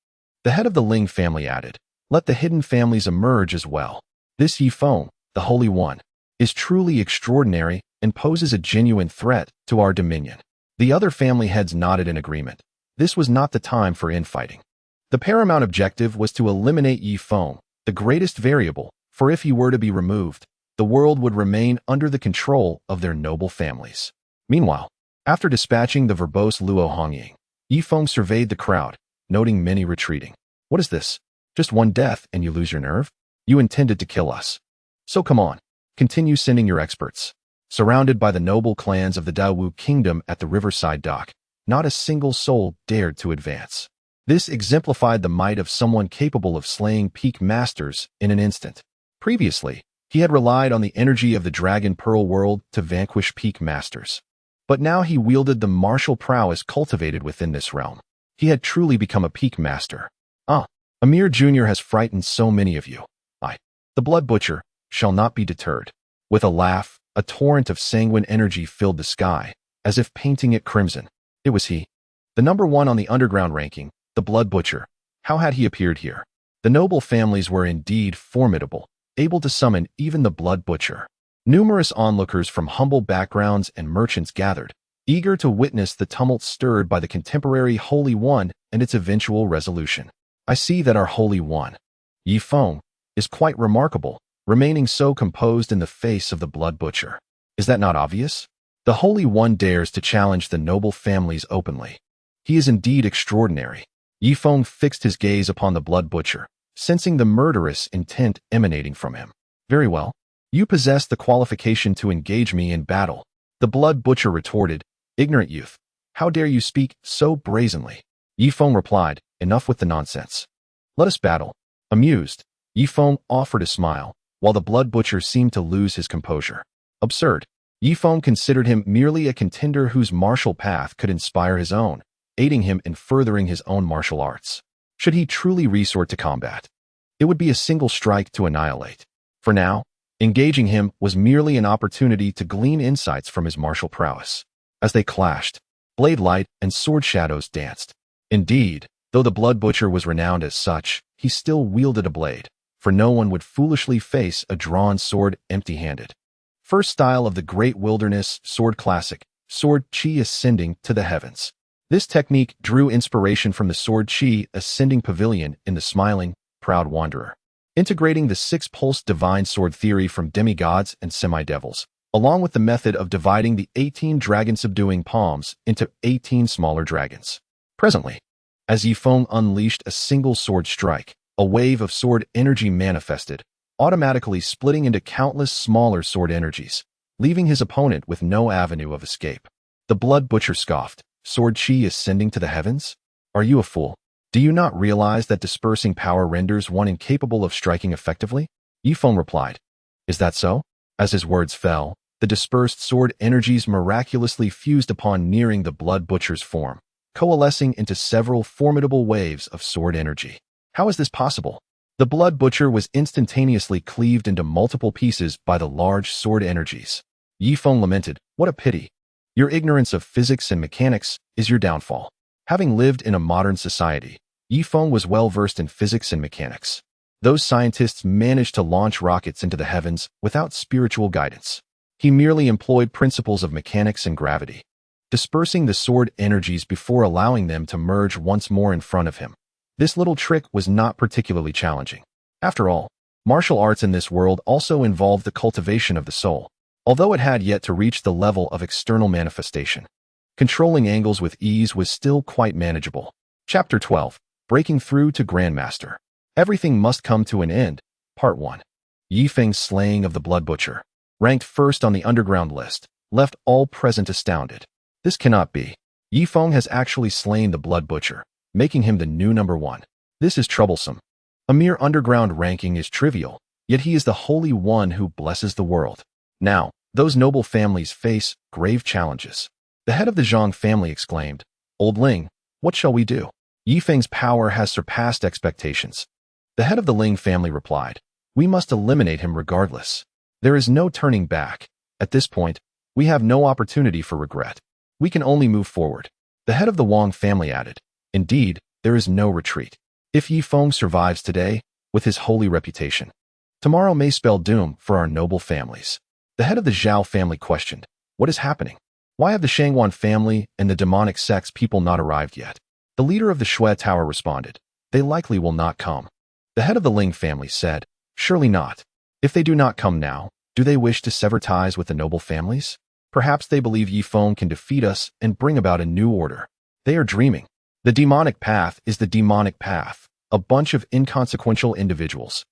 Speaker 1: The head of the Ling family added, let the hidden families emerge as well. This Ye Feng, the Holy One, is truly extraordinary and poses a genuine threat to our dominion. The other family heads nodded in agreement. This was not the time for infighting. The paramount objective was to eliminate Ye Feng, the greatest variable, for if he were to be removed, the world would remain under the control of their noble families. Meanwhile, after dispatching the verbose Luo Hongying, Ye Feng surveyed the crowd, noting many retreating. What is this? Just one death and you lose your nerve? You intended to kill us. So come on, continue sending your experts. Surrounded by the noble clans of the Dawu kingdom at the riverside dock, not a single soul dared to advance. This exemplified the might of someone capable of slaying peak masters in an instant. Previously, he had relied on the energy of the Dragon Pearl world to vanquish peak masters. But now he wielded the martial prowess cultivated within this realm. He had truly become a peak master. Amir Jr. has frightened so many of you. The Blood Butcher, shall not be deterred. With a laugh, a torrent of sanguine energy filled the sky, as if painting it crimson. It was he. The number one on the underground ranking, the Blood Butcher. How had he appeared here? The noble families were indeed formidable, able to summon even the Blood Butcher. Numerous onlookers from humble backgrounds and merchants gathered, eager to witness the tumult stirred by the contemporary Holy One and its eventual resolution. I see that our Holy One, Ye Feng, is quite remarkable, remaining so composed in the face of the Blood Butcher. Is that not obvious? The Holy One dares to challenge the noble families openly. He is indeed extraordinary. Ye Feng fixed his gaze upon the Blood Butcher, sensing the murderous intent emanating from him. Very well. You possess the qualification to engage me in battle. The Blood Butcher retorted, Ignorant youth, how dare you speak so brazenly? Ye Feng replied, Enough with the nonsense. Let us battle. Amused, Ye Feng offered a smile, while the Blood Butcher seemed to lose his composure. Absurd. Ye Feng considered him merely a contender whose martial path could inspire his own, aiding him in furthering his own martial arts. Should he truly resort to combat, it would be a single strike to annihilate. For now, engaging him was merely an opportunity to glean insights from his martial prowess. As they clashed, blade light and sword shadows danced. Indeed, though the Blood Butcher was renowned as such, he still wielded a blade, for no one would foolishly face a drawn sword empty-handed. First style of the Great Wilderness Sword Classic, Sword Chi Ascending to the Heavens. This technique drew inspiration from the Sword Chi Ascending Pavilion in the Smiling, Proud Wanderer, integrating the six-pulse divine sword theory from demigods and semi-devils, along with the method of dividing the 18 dragon-subduing palms into 18 smaller dragons. Presently, as Ye Feng unleashed a single sword strike, a wave of sword energy manifested, automatically splitting into countless smaller sword energies, leaving his opponent with no avenue of escape. The Blood Butcher scoffed, Sword Chi ascending to the heavens? Are you a fool? Do you not realize that dispersing power renders one incapable of striking effectively? Ye Feng replied, Is that so? As his words fell, the dispersed sword energies miraculously fused upon nearing the Blood Butcher's form, coalescing into several formidable waves of sword energy. How is this possible? The Blood Butcher was instantaneously cleaved into multiple pieces by the large sword energies. Ye Feng lamented, What a pity. Your ignorance of physics and mechanics is your downfall. Having lived in a modern society, Ye Feng was well versed in physics and mechanics. Those scientists managed to launch rockets into the heavens without spiritual guidance. He merely employed principles of mechanics and gravity, dispersing the sword energies before allowing them to merge once more in front of him. This little trick was not particularly challenging. After all, martial arts in this world also involved the cultivation of the soul, although it had yet to reach the level of external manifestation. Controlling angles with ease was still quite manageable. Chapter 12. Breaking Through to Grandmaster. Everything Must Come to an End, Part 1. Ye Feng's slaying of the Blood Butcher, ranked first on the underground list, left all present astounded. This cannot be. Ye Feng has actually slain the Blood Butcher, making him the new number one. This is troublesome. A mere underground ranking is trivial, yet he is the Holy One who blesses the world. Now, those noble families face grave challenges. The head of the Zhang family exclaimed, Old Ling, what shall we do? Ye Feng's power has surpassed expectations. The head of the Ling family replied, We must eliminate him regardless. There is no turning back. At this point, we have no opportunity for regret. We can only move forward. The head of the Wang family added, Indeed, there is no retreat. If Ye Feng survives today, with his holy reputation, tomorrow may spell doom for our noble families. The head of the Zhao family questioned, What is happening? Why have the Shangwan family and the demonic sect's people not arrived yet? The leader of the Shui Tower responded, They likely will not come. The head of the Ling family said, Surely not. If they do not come now, do they wish to sever ties with the noble families? Perhaps they believe Ye Feng can defeat us and bring about a new order. They are dreaming. The demonic path is the demonic path, a bunch of inconsequential individuals.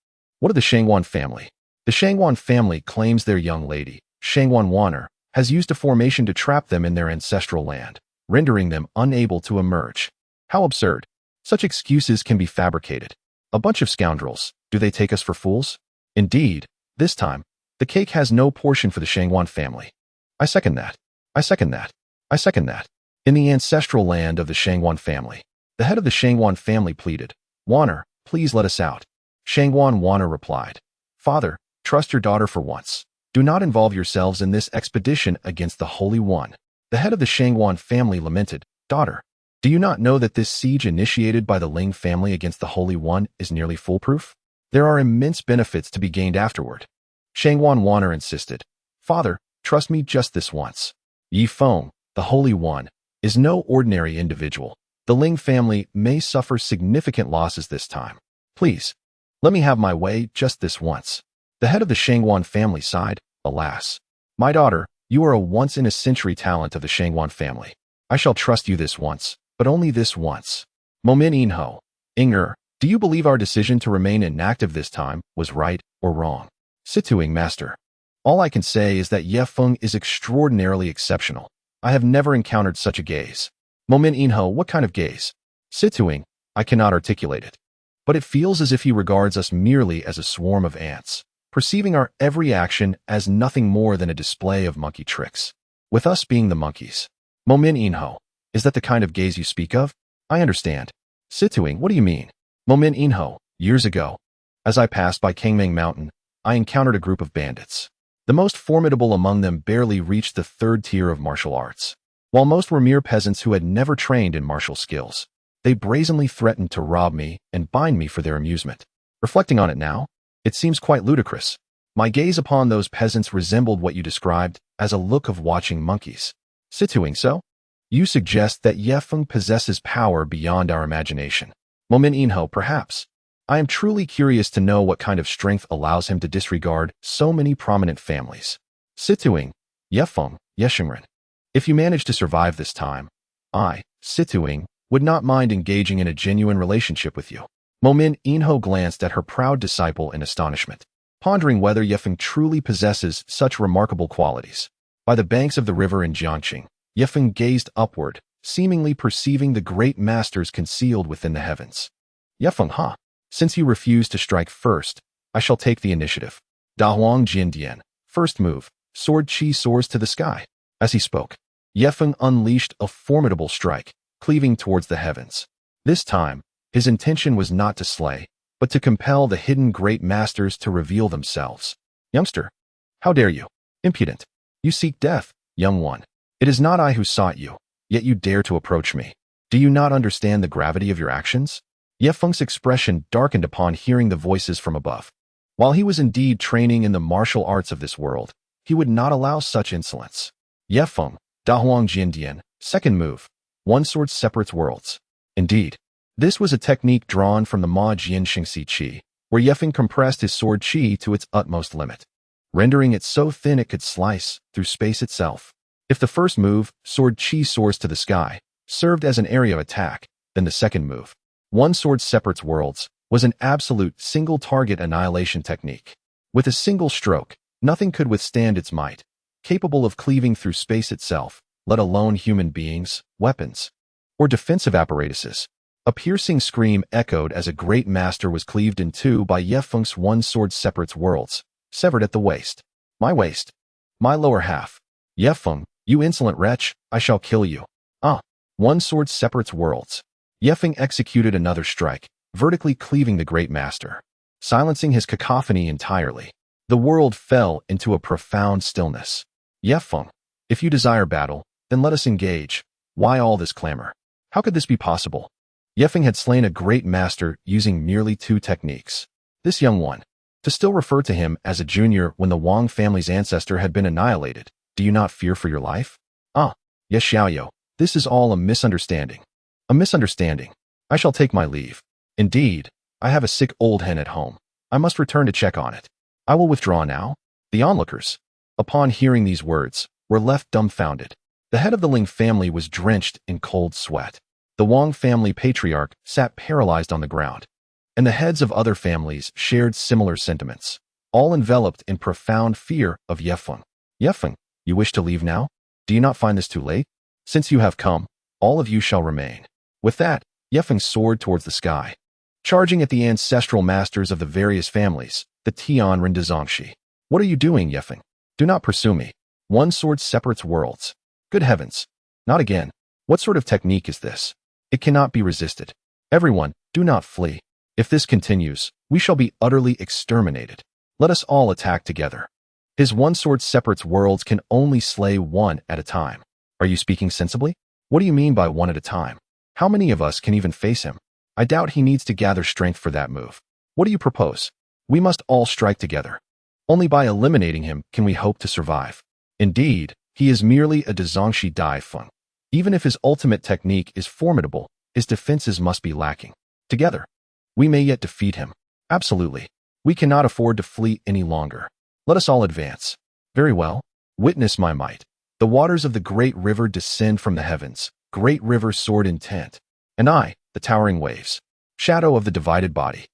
Speaker 1: What of the Shangwan family? The Shangwan family claims their young lady, Shangwan Wanner, has used a formation to trap them in their ancestral land, rendering them unable to emerge. How absurd. Such excuses can be fabricated. A bunch of scoundrels. Do they take us for fools? Indeed, this time, the cake has no portion for the Shangwan family. I second that. I second that. I second that. In the ancestral land of the Shangwan family, the head of the Shangwan family pleaded, Wanner, please let us out. Shangwan Wanner replied, Father, trust your daughter for once. Do not involve yourselves in this expedition against the Holy One. The head of the Shangwan family lamented, Daughter, do you not know that this siege initiated by the Ling family against the Holy One is nearly foolproof? There are immense benefits to be gained afterward. Shangwan Wanner insisted, Father, trust me just this once. Ye Feng, the Holy One, is no ordinary individual. The Ling family may suffer significant losses this time. Please, let me have my way just this once. The head of the Shangwan family sighed, Alas, my daughter, you are a once-in-a-century talent of the Shangwan family. I shall trust you this once, but only this once. Momin Inho, Inger, do you believe our decision to remain inactive this time was right or wrong? Situing Master. All I can say is that Ye Feng is extraordinarily exceptional. I have never encountered such a gaze. Momin Inho, what kind of gaze? Situing, I cannot articulate it. But it feels as if he regards us merely as a swarm of ants, perceiving our every action as nothing more than a display of monkey tricks. With us being the monkeys. Momin Inho, is that the kind of gaze you speak of? I understand. Situing, what do you mean? Momin Inho, years ago, as I passed by Kangming Mountain, I encountered a group of bandits. The most formidable among them barely reached the third tier of martial arts, while most were mere peasants who had never trained in martial skills. They brazenly threatened to rob me and bind me for their amusement. Reflecting on it now, it seems quite ludicrous. My gaze upon those peasants resembled what you described as a look of watching monkeys. Situing so? You suggest that Ye Feng possesses power beyond our imagination. Momin Inho, perhaps. I am truly curious to know what kind of strength allows him to disregard so many prominent families. Situing, Ye Feng, Yeshengren. If you manage to survive this time, I, Situing, would not mind engaging in a genuine relationship with you. Momin Inho glanced at her proud disciple in astonishment, pondering whether Ye Feng truly possesses such remarkable qualities. By the banks of the river in Jiangqing, Ye Feng gazed upward, seemingly perceiving the great masters concealed within the heavens. Ye Feng, ha! Since you refuse to strike first, I shall take the initiative. Da Huang Jindian, first move, sword chi soars to the sky. As he spoke, Ye Feng unleashed a formidable strike, cleaving towards the heavens. This time, his intention was not to slay, but to compel the hidden great masters to reveal themselves. Youngster, how dare you? Impudent. You seek death, young one. It is not I who sought you, yet you dare to approach me. Do you not understand the gravity of your actions? Ye Feng's expression darkened upon hearing the voices from above. While he was indeed training in the martial arts of this world, he would not allow such insolence. Ye Feng, Da Huang Jindian, second move. One sword separates worlds. Indeed, this was a technique drawn from the Ma Jian Xingxi Qi, where Ye Feng compressed his sword chi to its utmost limit, rendering it so thin it could slice through space itself. If the first move, sword chi soars to the sky, served as an area of attack, then the second move, one sword separates worlds, was an absolute single-target annihilation technique. With a single stroke, nothing could withstand its might, capable of cleaving through space itself, let alone human beings, weapons, or defensive apparatuses. A piercing scream echoed as a great master was cleaved in two by Ye Feng's one sword separates worlds, severed at the waist. My waist. My lower half. Ye Feng, you insolent wretch, I shall kill you. Ah! One sword separates worlds. Ye Feng executed another strike, vertically cleaving the great master, silencing his cacophony entirely. The world fell into a profound stillness. Ye Feng, if you desire battle, then let us engage. Why all this clamor? How could this be possible? Ye Feng had slain a great master using merely two techniques. This young one, to still refer to him as a junior when the Wang family's ancestor had been annihilated, do you not fear for your life? Ah, Ye Xiaoyo, this is all a misunderstanding. A misunderstanding. I shall take my leave. Indeed, I have a sick old hen at home. I must return to check on it. I will withdraw now. The onlookers, upon hearing these words, were left dumbfounded. The head of the Ling family was drenched in cold sweat. The Wang family patriarch sat paralyzed on the ground, and the heads of other families shared similar sentiments, all enveloped in profound fear of Ye Feng. Ye Feng, you wish to leave now? Do you not find this too late? Since you have come, all of you shall remain. With that, Ye Feng soared towards the sky, charging at the ancestral masters of the various families, the Tianren de Zongxi. What are you doing, Ye Feng? Do not pursue me. One sword separates worlds. Good heavens. Not again. What sort of technique is this? It cannot be resisted. Everyone, do not flee. If this continues, we shall be utterly exterminated. Let us all attack together. His one sword separates worlds can only slay one at a time. Are you speaking sensibly? What do you mean by one at a time? How many of us can even face him? I doubt he needs to gather strength for that move. What do you propose? We must all strike together. Only by eliminating him can we hope to survive. Indeed, he is merely a Dezongxi Dai Feng. Even if his ultimate technique is formidable, his defenses must be lacking. Together, we may yet defeat him. Absolutely. We cannot afford to flee any longer. Let us all advance. Very well. Witness my might. The waters of the great river descend from the heavens, great river sword intent. And I, the towering waves, shadow of the divided body.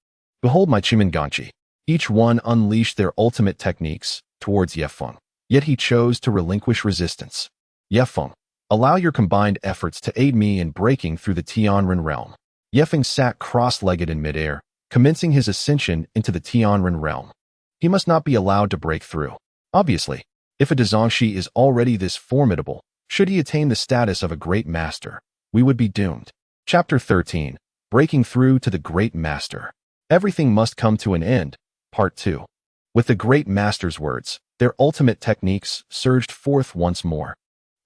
Speaker 1: Behold my Chimanganchi. Each one unleashed their ultimate techniques towards Ye Feng. Yet he chose to relinquish resistance. Ye Feng, allow your combined efforts to aid me in breaking through the Tianren realm. Ye Feng sat cross-legged in midair, commencing his ascension into the Tianren realm. He must not be allowed to break through. Obviously, if a Dezongxi is already this formidable, should he attain the status of a great master, we would be doomed. Chapter 13. Breaking Through to the Great Master. Everything must come to an end. Part 2. With the great master's words, their ultimate techniques surged forth once more.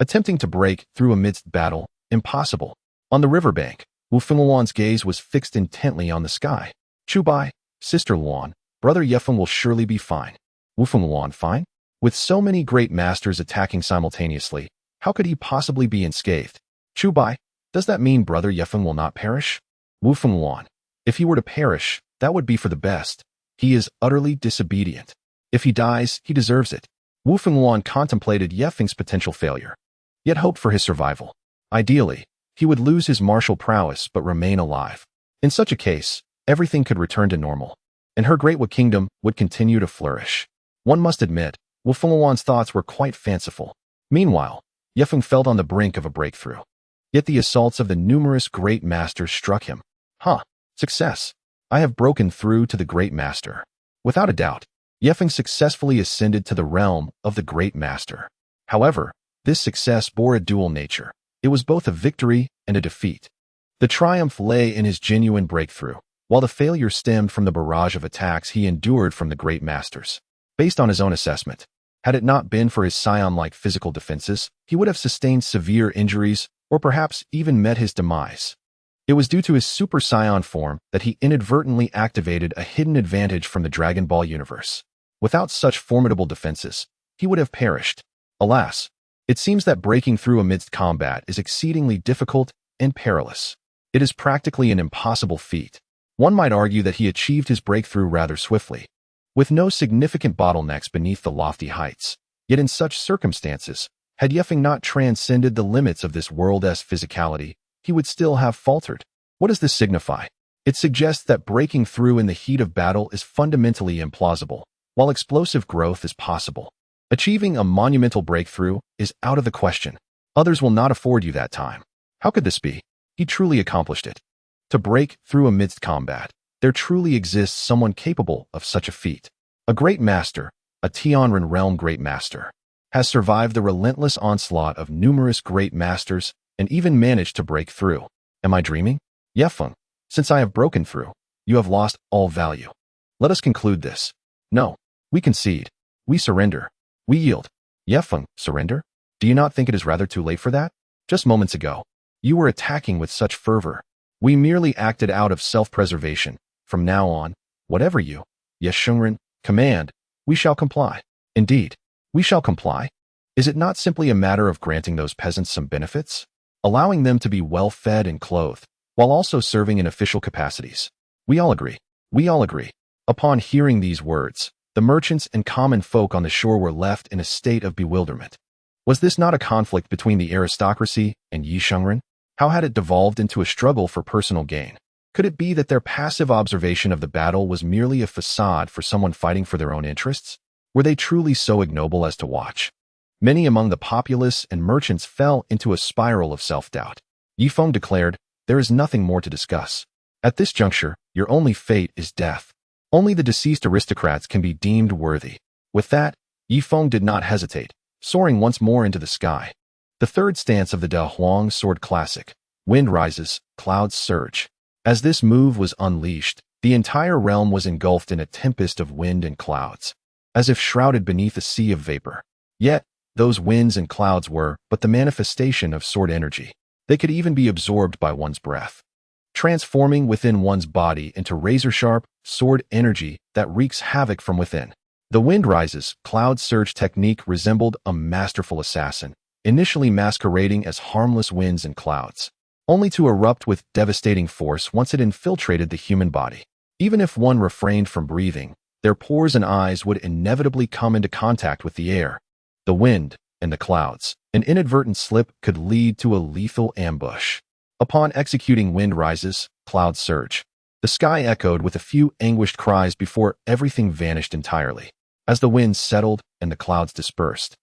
Speaker 1: Attempting to break through amidst battle, impossible. On the riverbank, Wu Fengluan's gaze was fixed intently on the sky. Chubai, Sister Luan, Brother Ye Feng will surely be fine. Wu Fengluan fine? With so many great masters attacking simultaneously, how could he possibly be unscathed? Chubai, does that mean Brother Ye Feng will not perish? Wu Fengluan, if he were to perish, that would be for the best. He is utterly disobedient. If he dies, he deserves it. Wu Fengluan contemplated Ye Feng's potential failure, yet hoped for his survival. Ideally, he would lose his martial prowess but remain alive. In such a case, everything could return to normal, and her great kingdom would continue to flourish. One must admit, Wu Fengluan's thoughts were quite fanciful. Meanwhile, Ye Feng felt on the brink of a breakthrough. Yet the assaults of the numerous great masters struck him. Success. I have broken through to the great master. Without a doubt, Ye Feng successfully ascended to the realm of the great master. However, this success bore a dual nature. It was both a victory and a defeat. The triumph lay in his genuine breakthrough, while the failure stemmed from the barrage of attacks he endured from the great masters. Based on his own assessment, had it not been for his scion-like physical defenses, he would have sustained severe injuries or perhaps even met his demise. It was due to his Super Saiyan form that he inadvertently activated a hidden advantage from the Dragon Ball universe. Without such formidable defenses, he would have perished. Alas, it seems that breaking through amidst combat is exceedingly difficult and perilous. It is practically an impossible feat. One might argue that he achieved his breakthrough rather swiftly, with no significant bottlenecks beneath the lofty heights. Yet in such circumstances, had Ye Feng not transcended the limits of this world's physicality, he would still have faltered. What does this signify? It suggests that breaking through in the heat of battle is fundamentally implausible, while explosive growth is possible. Achieving a monumental breakthrough is out of the question. Others will not afford you that time. How could this be? He truly accomplished it. To break through amidst combat, there truly exists someone capable of such a feat. A great master, a Tianren realm great master, has survived the relentless onslaught of numerous great masters and even managed to break through. Am I dreaming? Ye Feng, since I have broken through, you have lost all value. Let us conclude this. No, we concede. We surrender. We yield. Ye Feng, surrender? Do you not think it is rather too late for that? Just moments ago, you were attacking with such fervor. We merely acted out of self-preservation. From now on, whatever you, Ye Shengren, command, we shall comply. Indeed, we shall comply. Is it not simply a matter of granting those peasants some benefits? Allowing them to be well-fed and clothed, while also serving in official capacities. We all agree. We all agree. Upon hearing these words, the merchants and common folk on the shore were left in a state of bewilderment. Was this not a conflict between the aristocracy and Ye Shengren? How had it devolved into a struggle for personal gain? Could it be that their passive observation of the battle was merely a facade for someone fighting for their own interests? Were they truly so ignoble as to watch? Many among the populace and merchants fell into a spiral of self-doubt. Ye Feng declared, "There is nothing more to discuss. At this juncture, your only fate is death. Only the deceased aristocrats can be deemed worthy." With that, Ye Feng did not hesitate, soaring once more into the sky. The third stance of the Da Huang sword classic, wind rises, clouds surge. As this move was unleashed, the entire realm was engulfed in a tempest of wind and clouds, as if shrouded beneath a sea of vapor. Yet, those winds and clouds were but the manifestation of sword energy. They could even be absorbed by one's breath, transforming within one's body into razor-sharp, sword energy that wreaks havoc from within. The wind rises, cloud surge technique resembled a masterful assassin, initially masquerading as harmless winds and clouds, only to erupt with devastating force once it infiltrated the human body. Even if one refrained from breathing, their pores and eyes would inevitably come into contact with the air, the wind, and the clouds. An inadvertent slip could lead to a lethal ambush. Upon executing wind rises, clouds surge. The sky echoed with a few anguished cries before everything vanished entirely. As the winds settled and the clouds dispersed,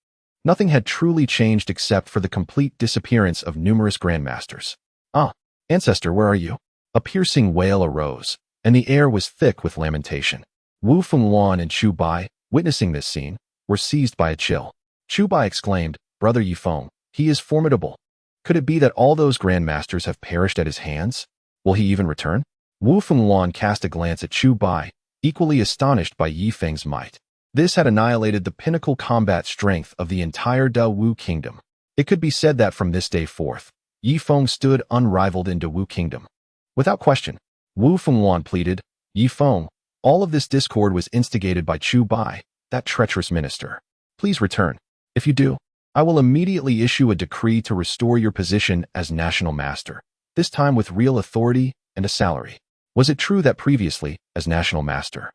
Speaker 1: nothing had truly changed except for the complete disappearance of numerous grandmasters. "Ah, ancestor, where are you?" A piercing wail arose, and the air was thick with lamentation. Wu Fengwan and Chu Bai, witnessing this scene, were seized by a chill. Chu Bai exclaimed, "Brother Ye Feng, he is formidable. Could it be that all those grandmasters have perished at his hands? Will he even return?" Wu Fengwan cast a glance at Chu Bai, equally astonished by Ye Feng's might. This had annihilated the pinnacle combat strength of the entire Da Wu kingdom. It could be said that from this day forth, Ye Feng stood unrivaled in Da Wu kingdom. Without question, Wu Fengwan pleaded, "Ye Feng, all of this discord was instigated by Chu Bai, that treacherous minister. Please return. If you do, I will immediately issue a decree to restore your position as national master, this time with real authority and a salary." Was it true that previously, as national master,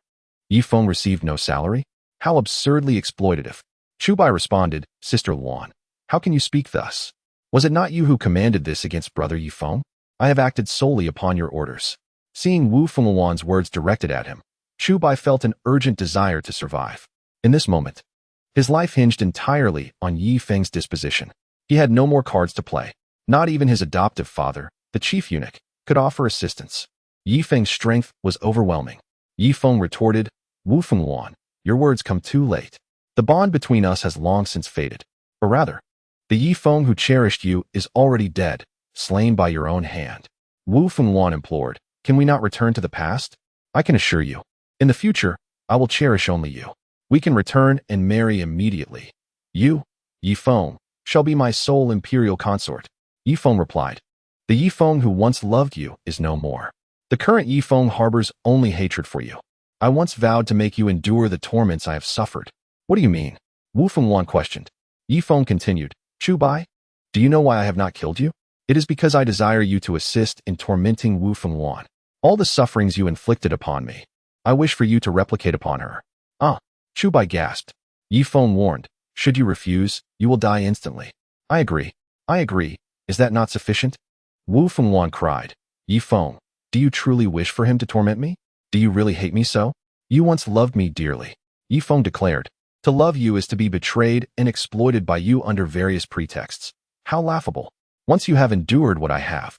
Speaker 1: Ye Feng received no salary? How absurdly exploitative. Chu Bai responded, "Sister Luan, how can you speak thus? Was it not you who commanded this against brother Ye Feng? I have acted solely upon your orders." Seeing Wu Fengwan's words directed at him, Chu Bai felt an urgent desire to survive. In this moment, his life hinged entirely on Ye Feng's disposition. He had no more cards to play. Not even his adoptive father, the chief eunuch, could offer assistance. Ye Feng's strength was overwhelming. Ye Feng retorted, "Wu Fengwan, your words come too late. The bond between us has long since faded. Or rather, the Ye Feng who cherished you is already dead, slain by your own hand." Wu Fengwan implored, "Can we not return to the past? I can assure you, in the future, I will cherish only you. We can return and marry immediately. You, Ye Feng, shall be my sole imperial consort." Ye Feng replied, "The Ye Feng who once loved you is no more. The current Ye Feng harbors only hatred for you. I once vowed to make you endure the torments I have suffered." "What do you mean?" Wu Fengwan questioned. Ye Feng continued, "Chu Bai, do you know why I have not killed you? It is because I desire you to assist in tormenting Wu Fengwan. All the sufferings you inflicted upon me, I wish for you to replicate upon her." "Ah," Chu Bai gasped. Ye Feng warned, "Should you refuse, you will die instantly." I agree. Is that not sufficient?" Wu Fengwan cried, "Ye Feng, do you truly wish for him to torment me? Do you really hate me so? You once loved me dearly." Ye Feng declared, "To love you is to be betrayed and exploited by you under various pretexts. How laughable. Once you have endured what I have,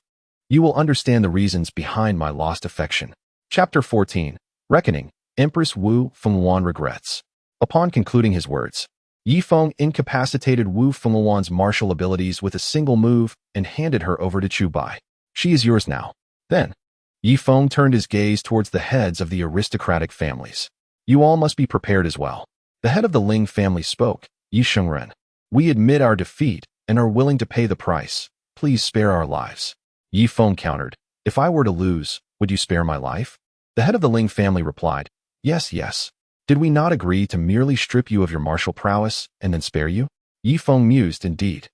Speaker 1: you will understand the reasons behind my lost affection." Chapter 14. Reckoning. Empress Wu Fengwan regrets. Upon concluding his words, Ye Feng incapacitated Wu Fengwan's martial abilities with a single move and handed her over to Chu Bai. "She is yours now." Then, Ye Feng turned his gaze towards the heads of the aristocratic families. "You all must be prepared as well." The head of the Ling family spoke, "Yi Shengren, we admit our defeat and are willing to pay the price. Please spare our lives." Ye Feng countered, "If I were to lose, would you spare my life?" The head of the Ling family replied, Yes. Did we not agree to merely strip you of your martial prowess and then spare you?" Ye Feng mused, "Indeed.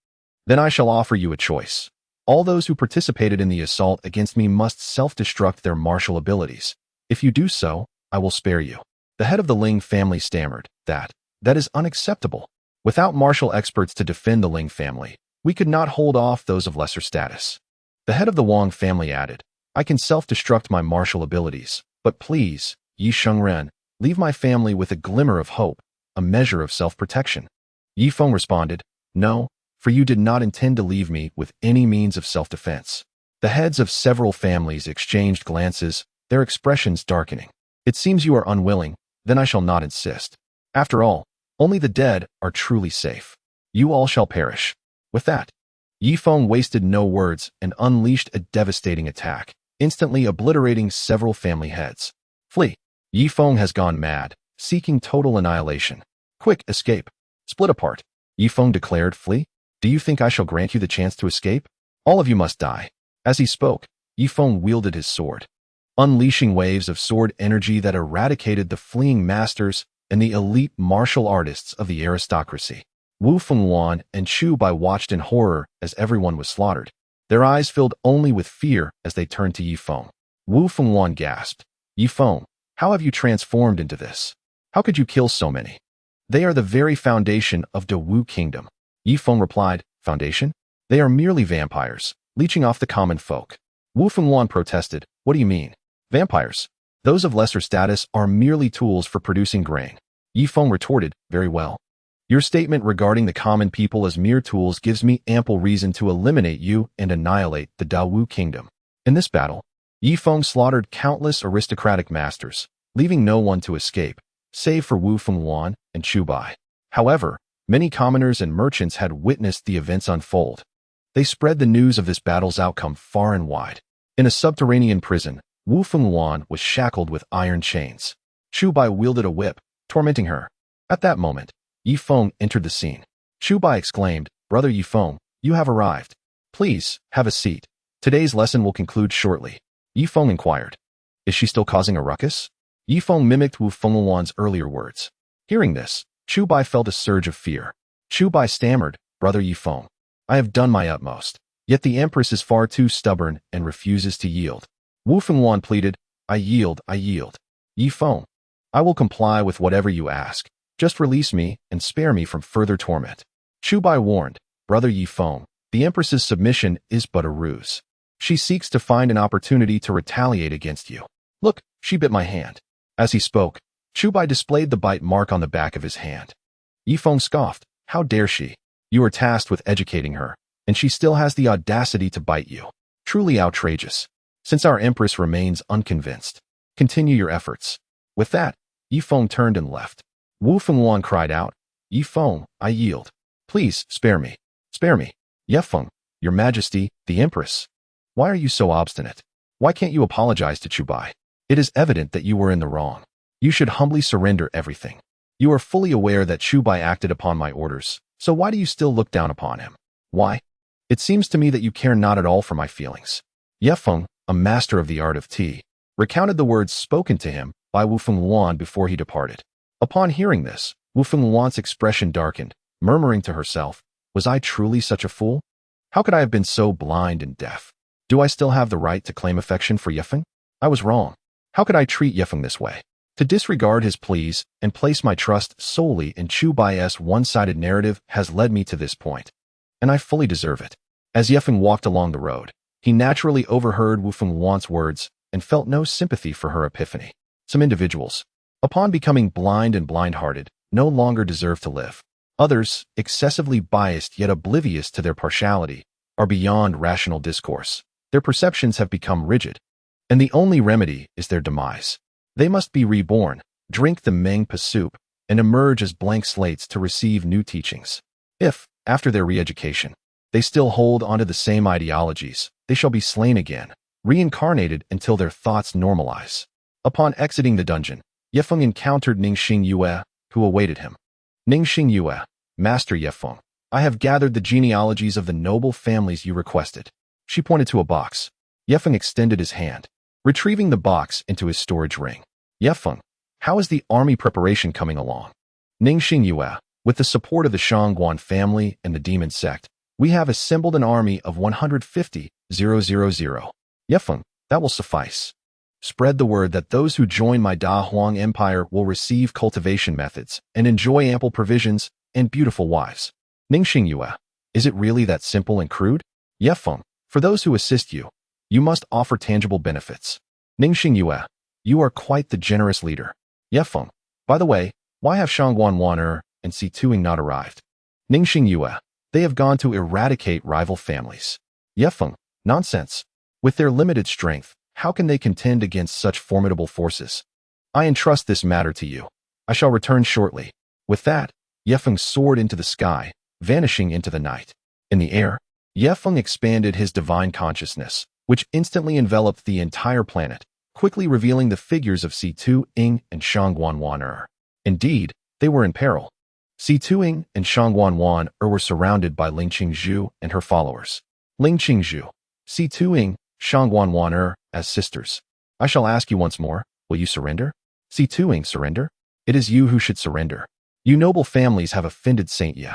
Speaker 1: Then I shall offer you a choice. All those who participated in the assault against me must self-destruct their martial abilities. If you do so, I will spare you." The head of the Ling family stammered, That is unacceptable. Without martial experts to defend the Ling family, we could not hold off those of lesser status." The head of the Wang family added, I can self-destruct my martial abilities, but please, Yi Shengren, leave my family with a glimmer of hope, a measure of self-protection. Ye Feng responded, No, for you did not intend to leave me with any means of self-defense. The heads of several families exchanged glances, their expressions darkening. It seems you are unwilling, then I shall not insist. After all, only the dead are truly safe. You all shall perish. With that, Ye Feng wasted no words and unleashed a devastating attack, instantly obliterating several family heads. Flee. Ye Feng has gone mad, seeking total annihilation. Quick, escape. Split apart. Ye Feng declared, Flee? Do you think I shall grant you the chance to escape? All of you must die. As he spoke, Ye Feng wielded his sword, unleashing waves of sword energy that eradicated the fleeing masters and the elite martial artists of the aristocracy. Wu Fengwan and Chu Bai watched in horror as everyone was slaughtered. Their eyes filled only with fear as they turned to Ye Feng. Wu Fengwan gasped, Ye Feng, how have you transformed into this? How could you kill so many? They are the very foundation of the Wu kingdom. Ye Feng replied, Foundation? They are merely vampires, leeching off the common folk. Wu Fengwan protested, What do you mean? Vampires? Those of lesser status are merely tools for producing grain. Ye Feng retorted, Very well. Your statement regarding the common people as mere tools gives me ample reason to eliminate you and annihilate the Dawu kingdom. In this battle, Ye Feng slaughtered countless aristocratic masters, leaving no one to escape, save for Wu Fengwan and Chu Bai. However, many commoners and merchants had witnessed the events unfold. They spread the news of this battle's outcome far and wide. In a subterranean prison, Wu Fengwan was shackled with iron chains. Chu Bai wielded a whip, tormenting her. At that moment, Ye Feng entered the scene. Chu Bai exclaimed, Brother Ye Feng, you have arrived. Please, have a seat. Today's lesson will conclude shortly. Ye Feng inquired. Is she still causing a ruckus? Ye Feng mimicked Wu Fengwan's earlier words. Hearing this, Chu Bai felt a surge of fear. Chu Bai stammered, Brother Ye Feng, I have done my utmost. Yet the Empress is far too stubborn and refuses to yield. Wu Fengwan pleaded, I yield. Ye Feng, I will comply with whatever you ask. Just release me and spare me from further torment. Chu Bai warned, Brother Ye Feng, the Empress's submission is but a ruse. She seeks to find an opportunity to retaliate against you. Look, she bit my hand. As he spoke, Chu Bai displayed the bite mark on the back of his hand. Ye Feng scoffed, How dare she? You are tasked with educating her, and she still has the audacity to bite you. Truly outrageous. Since our Empress remains unconvinced, continue your efforts. With that, Ye Feng turned and left. Wu Fengwan cried out, Ye Feng, I yield. Please, spare me. Spare me. Ye Feng, Your Majesty, the Empress. Why are you so obstinate? Why can't you apologize to Chu Bai? It is evident that you were in the wrong. You should humbly surrender everything. You are fully aware that Chu Bai acted upon my orders, so why do you still look down upon him? Why? It seems to me that you care not at all for my feelings. Ye Feng, a master of the art of tea, recounted the words spoken to him by Wu Fengwan before he departed. Upon hearing this, Wu Fengwan's expression darkened, murmuring to herself, Was I truly such a fool? How could I have been so blind and deaf? Do I still have the right to claim affection for Ye Feng? I was wrong. How could I treat Ye Feng this way? To disregard his pleas and place my trust solely in Chu Bai's one-sided narrative has led me to this point, and I fully deserve it. As Ye Feng walked along the road, he naturally overheard Wu Fengwan's words and felt no sympathy for her epiphany. Some individuals, upon becoming blind and blind-hearted, no longer deserve to live. Others, excessively biased yet oblivious to their partiality, are beyond rational discourse. Their perceptions have become rigid, and the only remedy is their demise. They must be reborn, drink the Mengpa soup, and emerge as blank slates to receive new teachings. If, after their re-education, they still hold onto the same ideologies, they shall be slain again, reincarnated until their thoughts normalize. Upon exiting the dungeon, Ye Feng encountered Ningxing Yue, who awaited him. Ningxing Yue, Master Ye Feng, I have gathered the genealogies of the noble families you requested. She pointed to a box. Ye Feng extended his hand, retrieving the box into his storage ring. Ye Feng, how is the army preparation coming along? Ningxing Yue, with the support of the Shangguan family and the demon sect, we have assembled an army of 150,000. Ye Feng, that will suffice. Spread the word that those who join my Da Huang Empire will receive cultivation methods and enjoy ample provisions and beautiful wives. Ningxing Yue, is it really that simple and crude? Ye Feng, For those who assist you, you must offer tangible benefits. Ningxing Yue, you are quite the generous leader. Ye Feng, by the way, why have Shangguan Waner and Si Tuing not arrived? Ningxing Yue, they have gone to eradicate rival families. Ye Feng, nonsense. With their limited strength, how can they contend against such formidable forces? I entrust this matter to you. I shall return shortly. With that, Ye Feng soared into the sky, vanishing into the night. In the air, Ye Feng expanded his divine consciousness, which instantly enveloped the entire planet, quickly revealing the figures of Si Tuing and Shangguan Waner. Indeed, they were in peril. Si Tuing and Shangguan Waner were surrounded by Ling Qingzhu and her followers. Ling Qingzhu, Si Tuing, Shangguan Waner, as sisters. I shall ask you once more, will you surrender? Si Tuing, surrender? It is you who should surrender. You noble families have offended Saint Ye.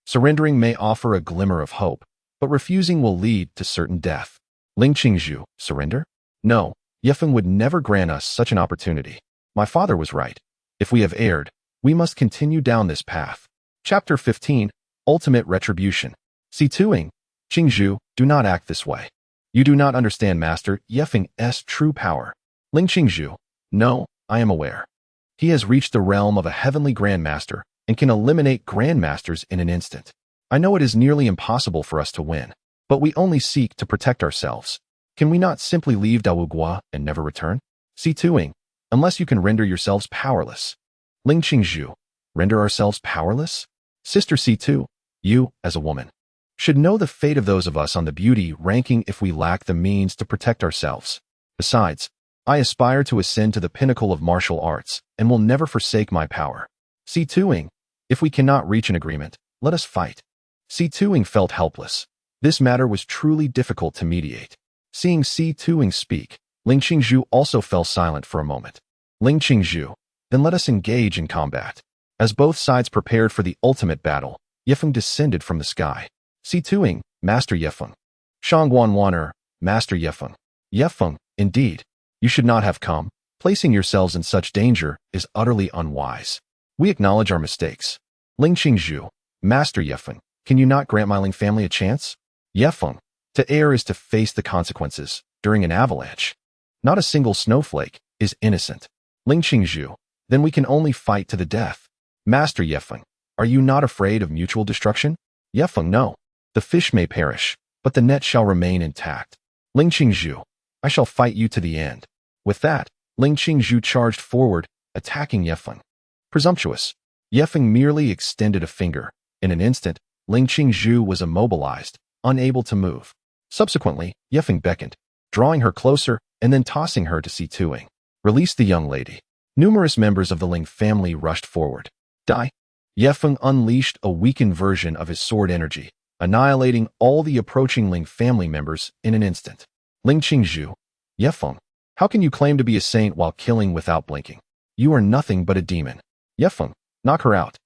Speaker 1: Surrendering may offer a glimmer of hope, but refusing will lead to certain death. Ling Qingzhu, surrender? No, Ye Feng would never grant us such an opportunity. My father was right. If we have erred, we must continue down this path. Chapter 15, Ultimate Retribution. Si Tuing, Qingzhu, do not act this way. You do not understand Master Ye Feng's true power. Ling Qingzhu, no, I am aware. He has reached the realm of a heavenly grandmaster and can eliminate grandmasters in an instant. I know it is nearly impossible for us to win, but we only seek to protect ourselves. Can we not simply leave Dawugua and never return? Si Tuing, unless you can render yourselves powerless. Ling Qingzhu, render ourselves powerless? Sister Si Tu, you, as a woman, should know the fate of those of us on the beauty ranking if we lack the means to protect ourselves. Besides, I aspire to ascend to the pinnacle of martial arts and will never forsake my power. Si Tuing, if we cannot reach an agreement, let us fight. Si Tuing felt helpless. This matter was truly difficult to mediate. Seeing Si Tuing speak, Ling Qingzhu also fell silent for a moment. Ling Qingzhu, then let us engage in combat. As both sides prepared for the ultimate battle, Ye Feng descended from the sky. Si Tuing, Master Ye Feng. Shangguan Waner, Master Ye Feng. Ye Feng, indeed, you should not have come. Placing yourselves in such danger is utterly unwise. We acknowledge our mistakes. Ling Qingzhu, Master Ye Feng, can you not grant my Ling family a chance? Ye Feng, to err is to face the consequences during an avalanche. Not a single snowflake is innocent. Ling Qingzhu, then we can only fight to the death. Master Ye Feng, are you not afraid of mutual destruction? Ye Feng, no. The fish may perish, but the net shall remain intact. Ling Qingzhu, I shall fight you to the end. With that, Ling Qingzhu charged forward, attacking Ye Feng. Presumptuous. Ye Feng merely extended a finger. In an instant, Ling Qingzhu was immobilized, unable to move. Subsequently, Ye Feng beckoned, drawing her closer and then tossing her to Si Tuing. Release the young lady. Numerous members of the Ling family rushed forward. Die. Ye Feng unleashed a weakened version of his sword energy, annihilating all the approaching Ling family members in an instant. Ling Qingzhu, Ye Feng, how can you claim to be a saint while killing without blinking? You are nothing but a demon. Ye Feng, knock her out.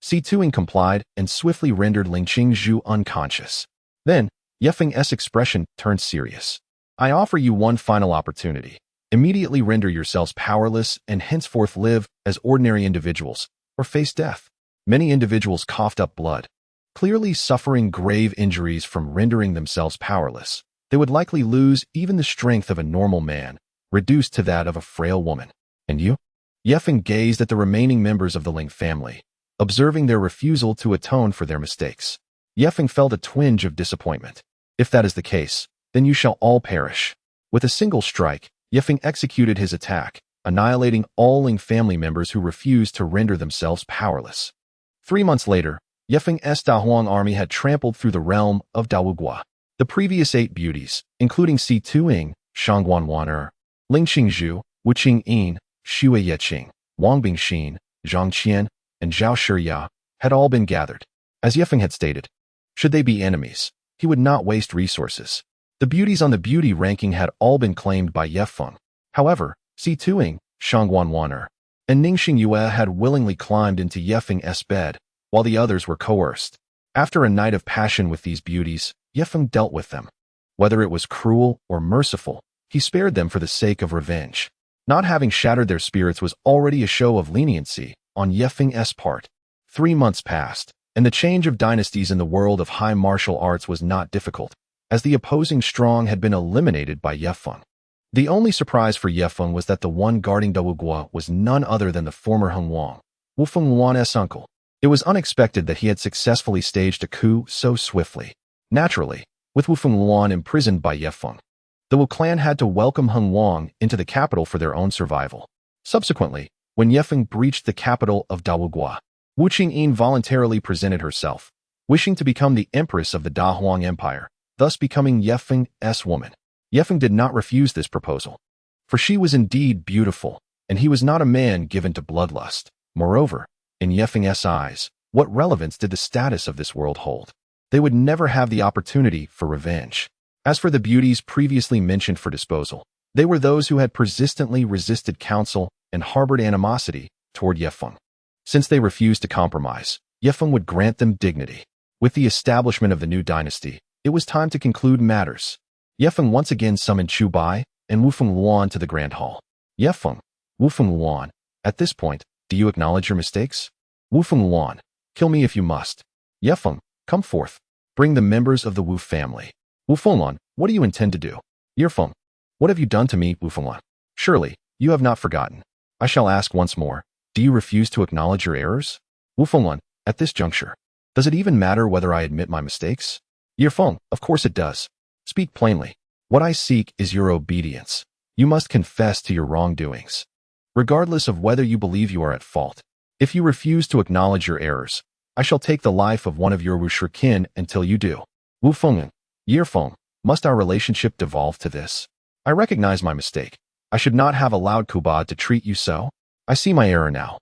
Speaker 1: Si Tuing complied and swiftly rendered Ling Qingzhu unconscious. Then, Ye Feng's expression turned serious. I offer you one final opportunity. Immediately render yourselves powerless and henceforth live as ordinary individuals, or face death. Many individuals coughed up blood, clearly suffering grave injuries from rendering themselves powerless. They would likely lose even the strength of a normal man, reduced to that of a frail woman. And you? Ye Feng gazed at the remaining members of the Ling family, observing their refusal to atone for their mistakes. Ye Feng felt a twinge of disappointment. If that is the case, then you shall all perish. With a single strike, Ye Feng executed his attack, annihilating all Ling family members who refused to render themselves powerless. 3 months later, Ye Feng's Dahuang army had trampled through the realm of Dawugua. The previous 8 beauties, including Si Tuing, Shangguan Waner, Ling Qingzhu, Wu Qingyin, Xue Yeqing, Wang Bingxin, Zhang Qian, and Zhao Shiya, had all been gathered. As Ye Feng had stated, should they be enemies, he would not waste resources. The beauties on the beauty ranking had all been claimed by Ye Feng. However, Si Tuing, Shangguan Waner, and Ningxing Yue had willingly climbed into Ye Feng's bed, while the others were coerced. After a night of passion with these beauties, Ye Feng dealt with them. Whether it was cruel or merciful, he spared them for the sake of revenge. Not having shattered their spirits was already a show of leniency on Ye Feng's part. 3 months passed, and the change of dynasties in the world of high martial arts was not difficult. as the opposing strong had been eliminated by Ye Feng. The only surprise for Ye Feng was that the one guarding Dao Guo was none other than the former Heng Wang, Wu Fengwan's uncle. It was unexpected that he had successfully staged a coup so swiftly. Naturally, with Wu Fengwan imprisoned by Ye Feng, the Wu clan had to welcome Heng Wang into the capital for their own survival. Subsequently, when Ye Feng breached the capital of Dao, Wu Qingyin voluntarily presented herself, wishing to become the empress of the Da Huang Empire, thus becoming Ye Feng's woman. Ye Feng did not refuse this proposal, for she was indeed beautiful, and he was not a man given to bloodlust. Moreover, in Ye Feng's eyes, what relevance did the status of this world hold? They would never have the opportunity for revenge. As for the beauties previously mentioned for disposal, they were those who had persistently resisted counsel and harbored animosity toward Ye Feng. Since they refused to compromise, Ye Feng would grant them dignity. With the establishment of the new dynasty, it was time to conclude matters. Ye Feng once again summoned Chu Bai and Wu Fengwan to the Grand Hall. Ye Feng, Wu Fengwan, at this point, do you acknowledge your mistakes? Wu Fengwan, kill me if you must. Ye Feng, come forth. Bring the members of the Wu family. Wu Fengwan, what do you intend to do? Ye Feng, what have you done to me, Wu Fengwan? Surely, you have not forgotten. I shall ask once more, do you refuse to acknowledge your errors? Wu Fengwan, at this juncture, does it even matter whether I admit my mistakes? Ye Feng, of course it does. Speak plainly. What I seek is your obedience. You must confess to your wrongdoings, regardless of whether you believe you are at fault. If you refuse to acknowledge your errors, I shall take the life of one of your Wushi kin until you do. Wu Feng, Ye Feng, must our relationship devolve to this? I recognize my mistake. I should not have allowed Kuba to treat you so. I see my error now.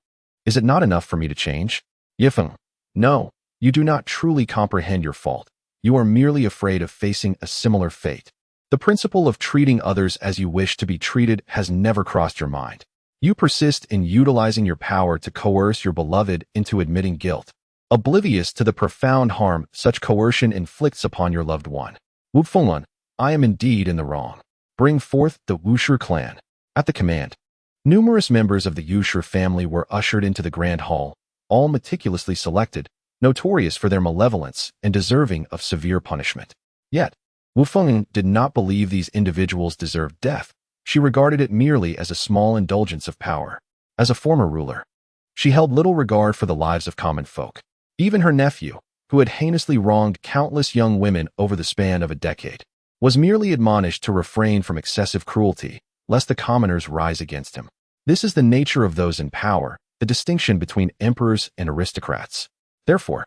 Speaker 1: Is it not enough for me to change? Ye Feng, no, you do not truly comprehend your fault. You are merely afraid of facing a similar fate. The principle of treating others as you wish to be treated has never crossed your mind. You persist in utilizing your power to coerce your beloved into admitting guilt, oblivious to the profound harm such coercion inflicts upon your loved one. Wu Fengwan, I am indeed in the wrong. Bring forth the Wushi clan. At the command, numerous members of the Wushi family were ushered into the Grand Hall, all meticulously selected, notorious for their malevolence and deserving of severe punishment. Yet, Wu Feng did not believe these individuals deserved death. She regarded it merely as a small indulgence of power. As a former ruler, she held little regard for the lives of common folk. Even her nephew, who had heinously wronged countless young women over the span of a decade, was merely admonished to refrain from excessive cruelty, lest the commoners rise against him. This is the nature of those in power, the distinction between emperors and aristocrats. Therefore,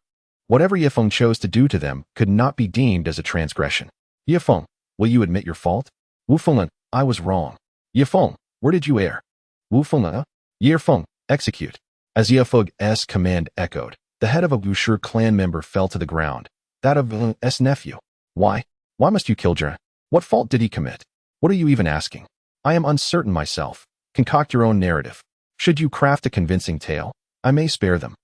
Speaker 1: whatever Ye Feng chose to do to them could not be deemed as a transgression. Ye Feng, will you admit your fault? Wu Fengwan, I was wrong. Ye Feng, where did you err? Wu Fengwan, Ye Feng, execute. As Ye Feng's command echoed, the head of a Wushi clan member fell to the ground, that of Feng's nephew. Why? Why must you kill Jia? What fault did he commit? What are you even asking? I am uncertain myself. Concoct your own narrative. Should you craft a convincing tale, I may spare them.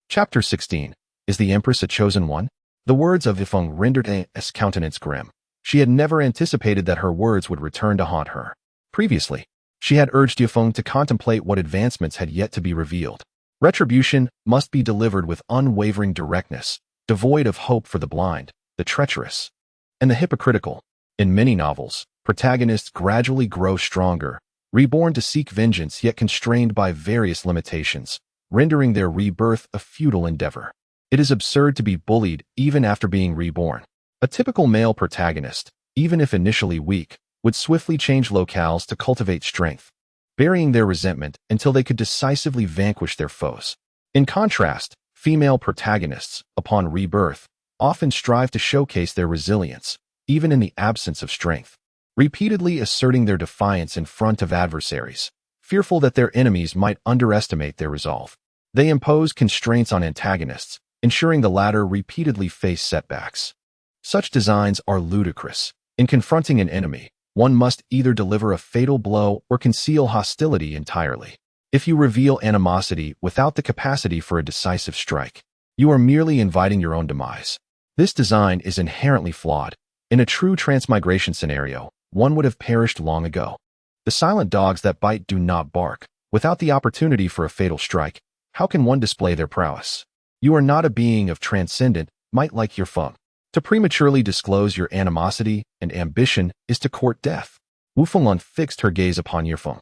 Speaker 1: Chapter 16. Is the Empress a chosen one? The words of Ye Feng rendered A's countenance grim. She had never anticipated that her words would return to haunt her. Previously, she had urged Ye Feng to contemplate what advancements had yet to be revealed. Retribution must be delivered with unwavering directness, devoid of hope for the blind, the treacherous, and the hypocritical. In many novels, protagonists gradually grow stronger, reborn to seek vengeance yet constrained by various limitations, rendering their rebirth a futile endeavor. It is absurd to be bullied even after being reborn. A typical male protagonist, even if initially weak, would swiftly change locales to cultivate strength, burying their resentment until they could decisively vanquish their foes. In contrast, female protagonists, upon rebirth, often strive to showcase their resilience, even in the absence of strength, repeatedly asserting their defiance in front of adversaries, fearful that their enemies might underestimate their resolve. They impose constraints on antagonists, ensuring the latter repeatedly face setbacks. Such designs are ludicrous. In confronting an enemy, one must either deliver a fatal blow or conceal hostility entirely. If you reveal animosity without the capacity for a decisive strike, you are merely inviting your own demise. This design is inherently flawed. In a true transmigration scenario, one would have perished long ago. The silent dogs that bite do not bark. Without the opportunity for a fatal strike, how can one display their prowess? You are not a being of transcendent might like Ye Feng. To prematurely disclose your animosity and ambition is to court death. Wu Fenglun fixed her gaze upon Ye Feng,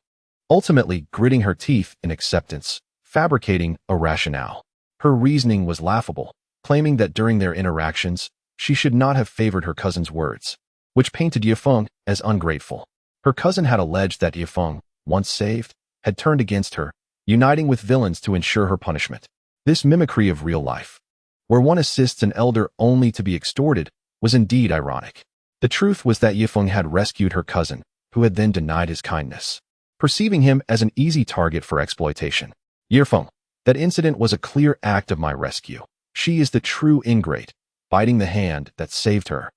Speaker 1: ultimately gritting her teeth in acceptance, fabricating a rationale. Her reasoning was laughable, claiming that during their interactions, she should not have favored her cousin's words, which painted Ye Feng as ungrateful. Her cousin had alleged that Ye Feng, once saved, had turned against her, uniting with villains to ensure her punishment. This mimicry of real life, where one assists an elder only to be extorted, was indeed ironic. The truth was that Ye Feng had rescued her cousin, who had then denied his kindness, perceiving him as an easy target for exploitation. Ye Feng, that incident was a clear act of my rescue. She is the true ingrate, biting the hand that saved her.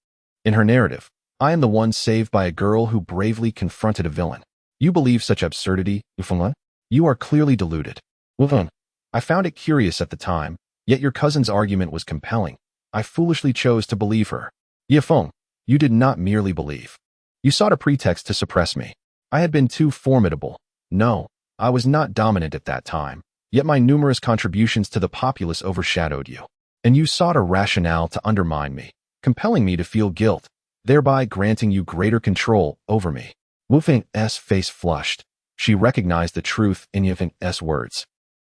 Speaker 1: In her narrative, I am the one saved by a girl who bravely confronted a villain. You believe such absurdity, Ye Feng? You are clearly deluded. Wu Feng, I found it curious at the time, yet your cousin's argument was compelling. I foolishly chose to believe her. Ye Feng, you did not merely believe. You sought a pretext to suppress me. I had been too formidable. No, I was not dominant at that time, yet my numerous contributions to the populace overshadowed you. And you sought a rationale to undermine me, compelling me to feel guilt, thereby granting you greater control over me. Wu Feng's face flushed. She recognized the truth in Ye Feng's words,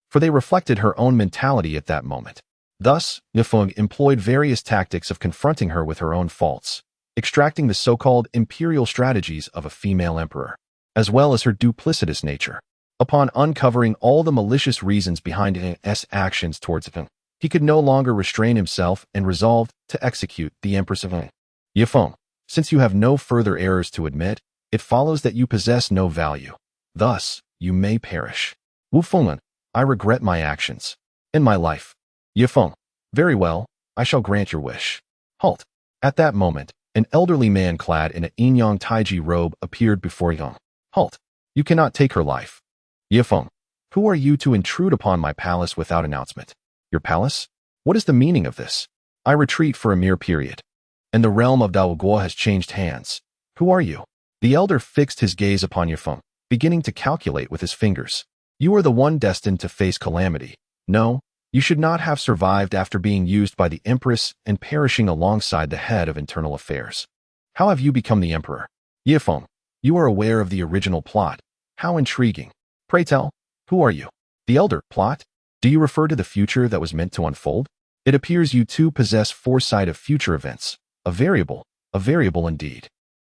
Speaker 1: for they reflected her own mentality at that moment. Thus, Ye Feng employed various tactics of confronting her with her own faults, extracting the so-called imperial strategies of a female emperor, as well as her duplicitous nature. Upon uncovering all the malicious reasons behind his actions towards Feng, he could no longer restrain himself and resolved to execute the Empress of Feng. Ye Feng, since you have no further errors to admit, it follows that you possess no value. Thus, you may perish. Wu Fenglun, I regret my actions. In my life. Ye Feng, very well, I shall grant your wish. Halt. At that moment, an elderly man clad in a Yinyang Taiji robe appeared before Yang. Halt. You cannot take her life. Ye Feng, who are you to intrude upon my palace without announcement? Your palace? What is the meaning of this? I retreat for a mere period. And the realm of Dao Guo has changed hands. Who are you? The elder fixed his gaze upon Ye Feng, beginning to calculate with his fingers. You are the one destined to face calamity. No, you should not have survived after being used by the Empress and perishing alongside the head of internal affairs. How have you become the Emperor? Ye Feng, you are aware of the original plot. How intriguing. Pray tell, who are you? The elder, plot? Do you refer to the future that was meant to unfold? It appears you too possess foresight of future events. A variable indeed.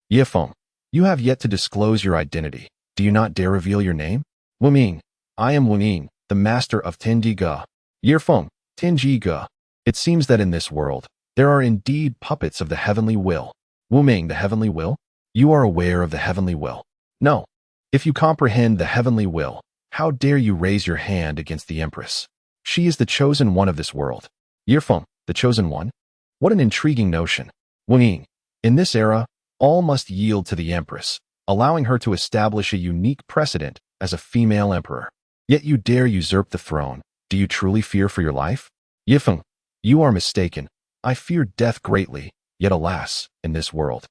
Speaker 1: Ye Feng, you have yet to disclose your identity. Do you not dare reveal your name? Wu Ming, I am Wu Ming, the master of Tenji Ge. Ye Feng, Tenji Ge. It seems that in this world, there are indeed puppets of the heavenly will. Wu Ming, the heavenly will? You are aware of the heavenly will? No. If you comprehend the heavenly will, how dare you raise your hand against the Empress? She is the chosen one of this world. Ye Feng, the chosen one? What an intriguing notion. Wu Ming, in this era, all must yield to the Empress, allowing her to establish a unique precedent as a female emperor. Yet you dare usurp the throne. Do you truly fear for your life? Ye Feng, you are mistaken. I fear death greatly, yet alas, in this world,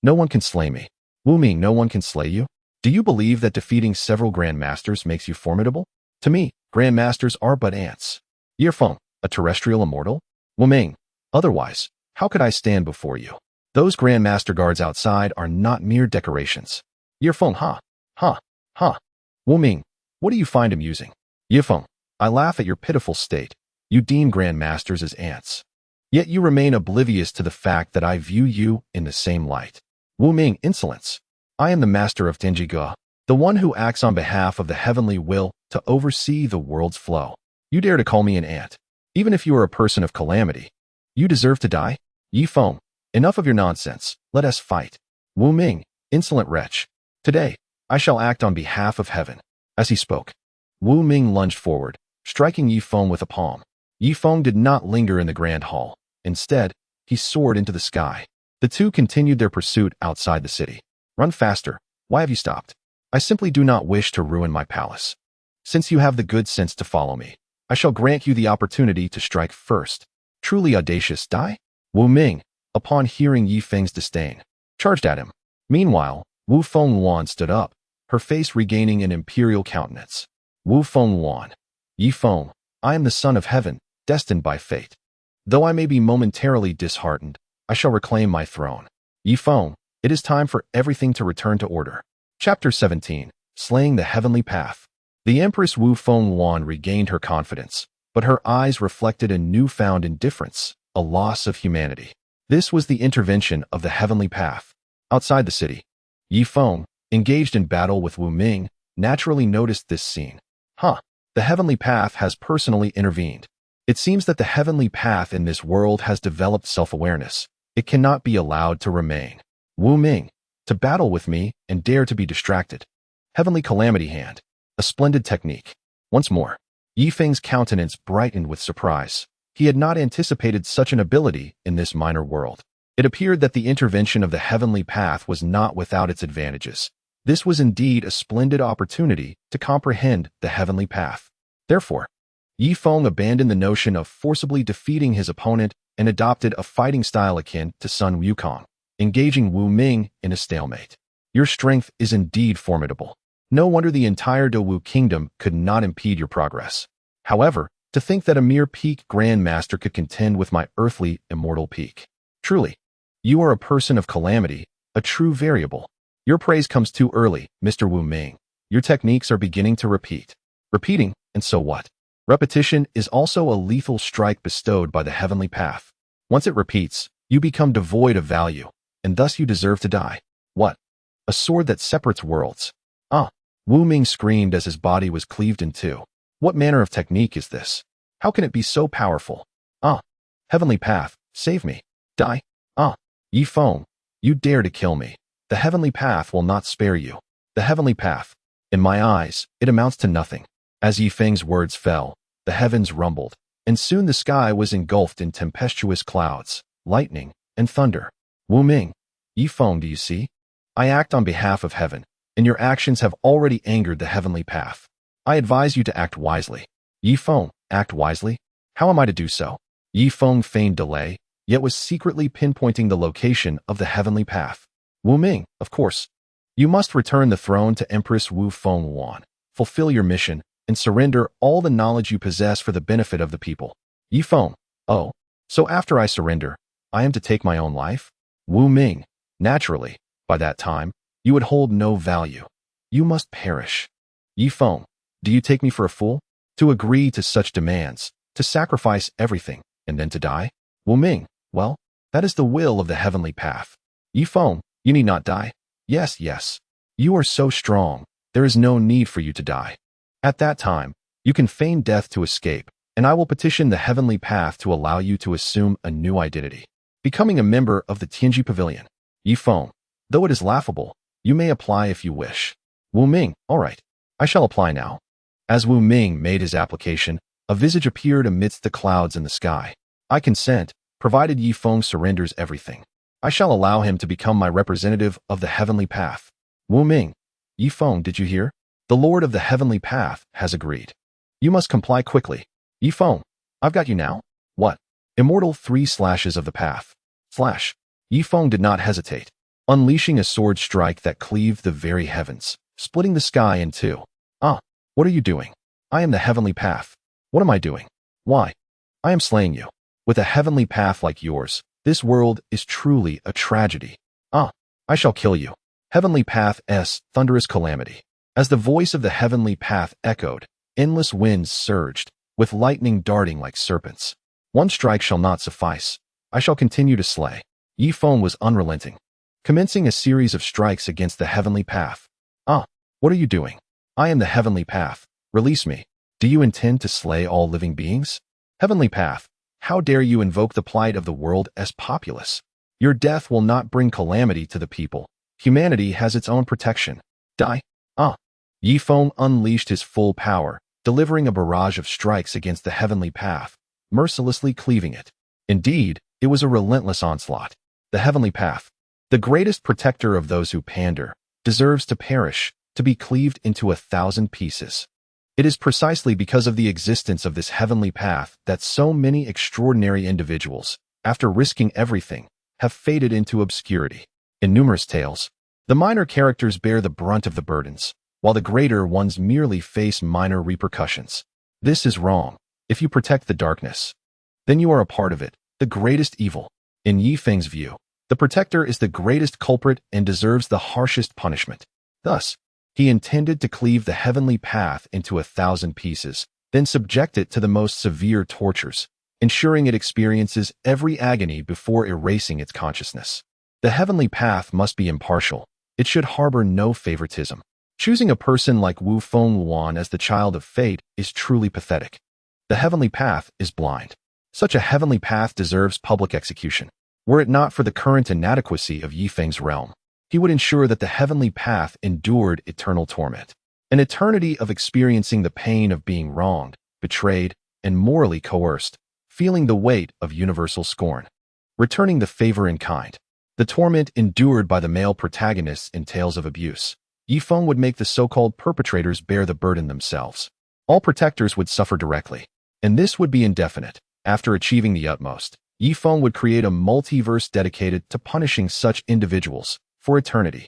Speaker 1: no one can slay me. Wu Ming, no one can slay you? Do you believe that defeating several grandmasters makes you formidable? To me, grandmasters are but ants. Ye Feng, a terrestrial immortal? Wu Ming, otherwise, how could I stand before you? Those grandmaster guards outside are not mere decorations. Ye Feng, ha. Wu Ming, what do you find amusing? Ye Feng, I laugh at your pitiful state. You deem grandmasters as ants. Yet you remain oblivious to the fact that I view you in the same light. Wu Ming, insolence. I am the master of Tenji Ge, the one who acts on behalf of the heavenly will to oversee the world's flow. You dare to call me an ant. Even if you are a person of calamity, you deserve to die? Ye Feng, enough of your nonsense. Let us fight. Wu Ming, insolent wretch. Today, I shall act on behalf of heaven. As he spoke, Wu Ming lunged forward, striking Ye Feng with a palm. Ye Feng did not linger in the grand hall. Instead, he soared into the sky. The two continued their pursuit outside the city. Run faster. Why have you stopped? I simply do not wish to ruin my palace. Since you have the good sense to follow me, I shall grant you the opportunity to strike first. Truly audacious, die? Wu Ming, upon hearing Ye Feng's disdain, charged at him. Meanwhile, Wu Fenglun stood up, her face regaining an imperial countenance. Wu Fenglun, Ye Feng, I am the son of heaven, destined by fate. Though I may be momentarily disheartened, I shall reclaim my throne. Ye Feng, it is time for everything to return to order. Chapter 17. Slaying the Heavenly Path. The Empress Wu Feng regained her confidence, but her eyes reflected a newfound indifference, a loss of humanity. This was the intervention of the Heavenly Path. Outside the city, Ye Feng, engaged in battle with Wu Ming, naturally noticed this scene. The Heavenly Path has personally intervened. It seems that the Heavenly Path in this world has developed self-awareness. It cannot be allowed to remain. Wu Ming, to battle with me and dare to be distracted. Heavenly Calamity Hand. A splendid technique. Once more, Ye Feng's countenance brightened with surprise. He had not anticipated such an ability in this minor world. It appeared that the intervention of the Heavenly Path was not without its advantages. This was indeed a splendid opportunity to comprehend the Heavenly Path. Therefore, Ye Feng abandoned the notion of forcibly defeating his opponent and adopted a fighting style akin to Sun Wukong, engaging Wu Ming in a stalemate. Your strength is indeed formidable. No wonder the entire Dou kingdom could not impede your progress. However, to think that a mere peak grandmaster could contend with my earthly immortal peak. Truly, you are a person of calamity, a true variable. Your praise comes too early, Mr. Wu Ming. Your techniques are beginning to repeat. Repeating, and so what? Repetition is also a lethal strike bestowed by the Heavenly Path. Once it repeats, you become devoid of value, and thus you deserve to die. What? A sword that separates worlds. Wu Ming screamed as his body was cleaved in two. What manner of technique is this? How can it be so powerful? Heavenly Path, save me. Die. Ye Feng, you dare to kill me. The Heavenly Path will not spare you. The Heavenly Path. In my eyes, it amounts to nothing. As Ye Feng's words fell, the heavens rumbled, and soon the sky was engulfed in tempestuous clouds, lightning, and thunder. Wu Ming, Ye Feng, do you see? I act on behalf of heaven, and your actions have already angered the Heavenly Path. I advise you to act wisely. Ye Feng, act wisely? How am I to do so? Ye Feng feigned delay, yet was secretly pinpointing the location of the Heavenly Path. Wu Ming, of course. You must return the throne to Empress Wu Feng, fulfill your mission, and surrender all the knowledge you possess for the benefit of the people. Ye Feng, oh, so after I surrender, I am to take my own life? Wu Ming, naturally, by that time, you would hold no value. You must perish. Ye Feng, do you take me for a fool? To agree to such demands, to sacrifice everything, and then to die? Wu Ming, well, that is the will of the Heavenly Path. Ye Feng, you need not die. Yes, yes. You are so strong, there is no need for you to die. At that time, you can feign death to escape, and I will petition the Heavenly Path to allow you to assume a new identity, becoming a member of the Tianji Pavilion. Ye Feng, though it is laughable, you may apply if you wish. Wu Ming, all right. I shall apply now. As Wu Ming made his application, a visage appeared amidst the clouds in the sky. I consent, provided Ye Feng surrenders everything. I shall allow him to become my representative of the Heavenly Path. Wu Ming, Ye Feng, did you hear? The Lord of the Heavenly Path has agreed. You must comply quickly. Ye Feng, I've got you now. What? Immortal 3 slashes of the path. Slash. Ye Feng did not hesitate, unleashing a sword strike that cleaved the very heavens, splitting the sky in two. What are you doing? I am the Heavenly Path. What am I doing? Why? I am slaying you. With a Heavenly Path like yours, this world is truly a tragedy. I shall kill you. Heavenly Path's thunderous calamity. As the voice of the Heavenly Path echoed, endless winds surged, with lightning darting like serpents. One strike shall not suffice. I shall continue to slay. Ye Feng was unrelenting, commencing a series of strikes against the Heavenly Path. What are you doing? I am the Heavenly Path. Release me. Do you intend to slay all living beings? Heavenly Path, how dare you invoke the plight of the world as populace? Your death will not bring calamity to the people. Humanity has its own protection. Die. Ye Feng unleashed his full power, delivering a barrage of strikes against the Heavenly Path, mercilessly cleaving it. Indeed, it was a relentless onslaught. The Heavenly Path, the greatest protector of those who pander, deserves to perish, to be cleaved into 1,000 pieces. It is precisely because of the existence of this Heavenly Path that so many extraordinary individuals, after risking everything, have faded into obscurity. In numerous tales, the minor characters bear the brunt of the burdens, while the greater ones merely face minor repercussions. This is wrong. If you protect the darkness, then you are a part of it, the greatest evil. In Ye Feng's view, the protector is the greatest culprit and deserves the harshest punishment. Thus, he intended to cleave the heavenly path into 1,000 pieces, then subject it to the most severe tortures, ensuring it experiences every agony before erasing its consciousness. The heavenly path must be impartial. It should harbor no favoritism. Choosing a person like Wu Feng as the child of fate is truly pathetic. The heavenly path is blind. Such a heavenly path deserves public execution. Were it not for the current inadequacy of Ye Feng's realm, he would ensure that the heavenly path endured eternal torment. An eternity of experiencing the pain of being wronged, betrayed, and morally coerced, feeling the weight of universal scorn. Returning the favor in kind. The torment endured by the male protagonists in tales of abuse. Ye Feng would make the so-called perpetrators bear the burden themselves. All protectors would suffer directly, and this would be indefinite. After achieving the utmost, Ye Feng would create a multiverse dedicated to punishing such individuals for eternity.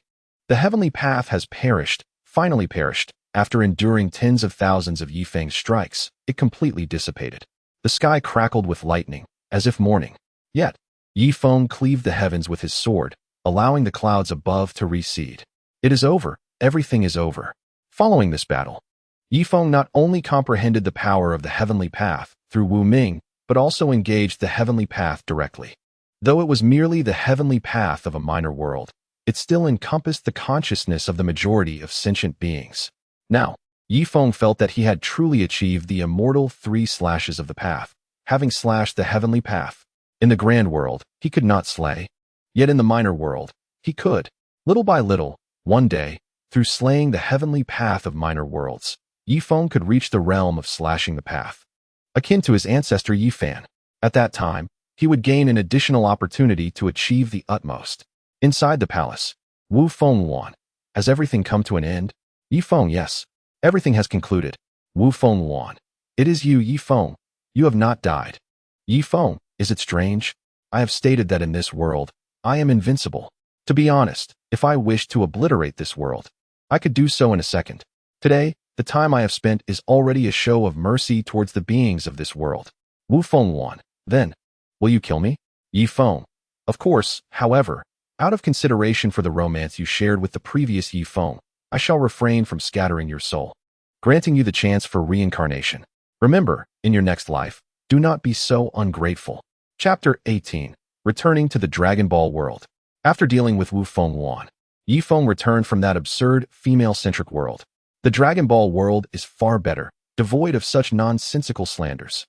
Speaker 1: The heavenly path has perished, finally perished. After enduring tens of thousands of Ye Feng's strikes, it completely dissipated. The sky crackled with lightning, as if mourning. Yet, Ye Feng cleaved the heavens with his sword, allowing the clouds above to recede. It is over. Everything is over. Following this battle, Ye Feng not only comprehended the power of the heavenly path through Wu Ming, but also engaged the heavenly path directly. Though it was merely the heavenly path of a minor world, it still encompassed the consciousness of the majority of sentient beings. Now, Ye Feng felt that he had truly achieved the immortal 3 slashes of the path, having slashed the heavenly path. In the grand world, he could not slay. Yet in the minor world, he could. Little by little, one day, through slaying the heavenly path of minor worlds, Ye Feng could reach the realm of slashing the path. Akin to his ancestor Ye Fan, at that time, he would gain an additional opportunity to achieve the utmost. Inside the palace, Wu Feng won. Has everything come to an end? Ye Feng, yes. Everything has concluded. Wu Feng won. It is you, Ye Feng. You have not died. Ye Feng, is it strange? I have stated that in this world, I am invincible. To be honest, if I wished to obliterate this world, I could do so in a second. Today, the time I have spent is already a show of mercy towards the beings of this world. Wu Feng won. Then, will you kill me? Ye Feng. Of course, however, out of consideration for the romance you shared with the previous Ye Feng, I shall refrain from scattering your soul, granting you the chance for reincarnation. Remember, in your next life, do not be so ungrateful. Chapter 18. Returning to the Dragon Ball world. After dealing with Wu Feng, Ye Feng returned from that absurd, female-centric world. The Dragon Ball world is far better, devoid of such nonsensical slanders.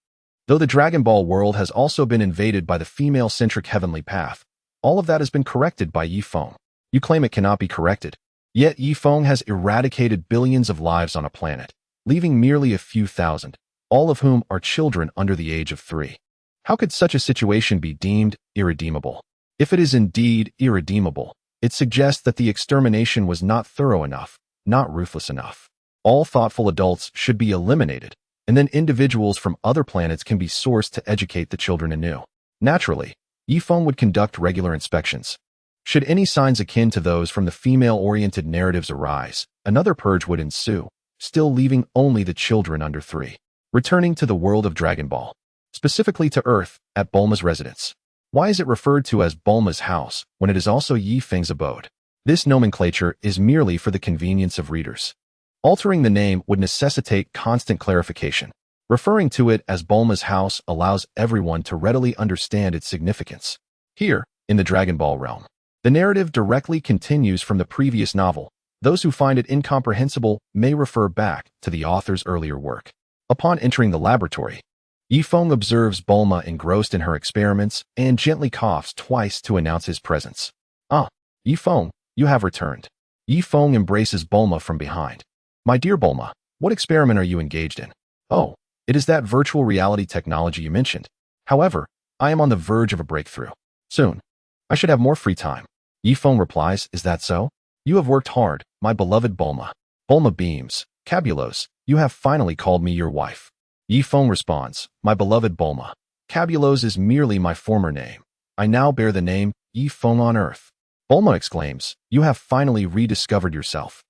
Speaker 1: Though the Dragon Ball world has also been invaded by the female-centric heavenly path, all of that has been corrected by Ye Feng. You claim it cannot be corrected. Yet Ye Feng has eradicated billions of lives on a planet, leaving merely a few thousand, all of whom are children under the age of 3. How could such a situation be deemed irredeemable? If it is indeed irredeemable, it suggests that the extermination was not thorough enough, not ruthless enough. All thoughtful adults should be eliminated, and then individuals from other planets can be sourced to educate the children anew. Naturally, Ye Feng would conduct regular inspections. Should any signs akin to those from the female-oriented narratives arise, another purge would ensue, still leaving only the children under 3. Returning to the world of Dragon Ball, specifically to Earth, at Bulma's residence. Why is it referred to as Bulma's house when it is also Ye Feng's abode? This nomenclature is merely for the convenience of readers. Altering the name would necessitate constant clarification. Referring to it as Bulma's house allows everyone to readily understand its significance. Here, in the Dragon Ball realm, the narrative directly continues from the previous novel. Those who find it incomprehensible may refer back to the author's earlier work. Upon entering the laboratory, Ye Feng observes Bulma engrossed in her experiments and gently coughs twice to announce his presence. Ah, Ye Feng, you have returned. Ye Feng embraces Bulma from behind. My dear Bulma, what experiment are you engaged in? Oh, it is that virtual reality technology you mentioned. However, I am on the verge of a breakthrough. Soon, I should have more free time. Ye Feng replies, is that so? You have worked hard, my beloved Bulma. Bulma beams. Cabulos, you have finally called me your wife. Ye Feng responds, my beloved Bulma. Cabulos is merely my former name. I now bear the name Ye Feng on Earth. Bulma exclaims, you have finally rediscovered yourself.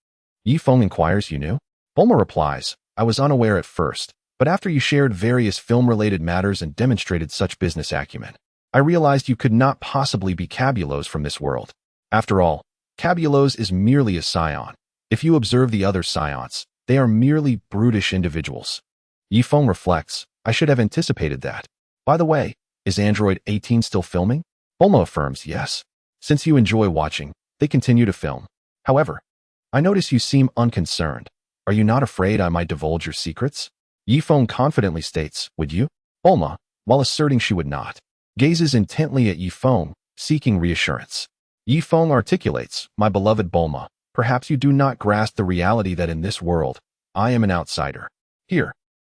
Speaker 1: Ye Feng inquires, you knew? Bulma replies, I was unaware at first, but after you shared various film-related matters and demonstrated such business acumen, I realized you could not possibly be Cabulos from this world. After all, Cabulos is merely a scion. If you observe the other scions, they are merely brutish individuals. Ye Feng reflects, I should have anticipated that. By the way, is Android 18 still filming? Bulma affirms, yes. Since you enjoy watching, they continue to film. However, I notice you seem unconcerned. Are you not afraid I might divulge your secrets? Ye Feng confidently states, would you? Bulma, while asserting she would not, gazes intently at Ye Feng, seeking reassurance. Ye Feng articulates, my beloved Bulma, perhaps you do not grasp the reality that in this world, I am an outsider. Here,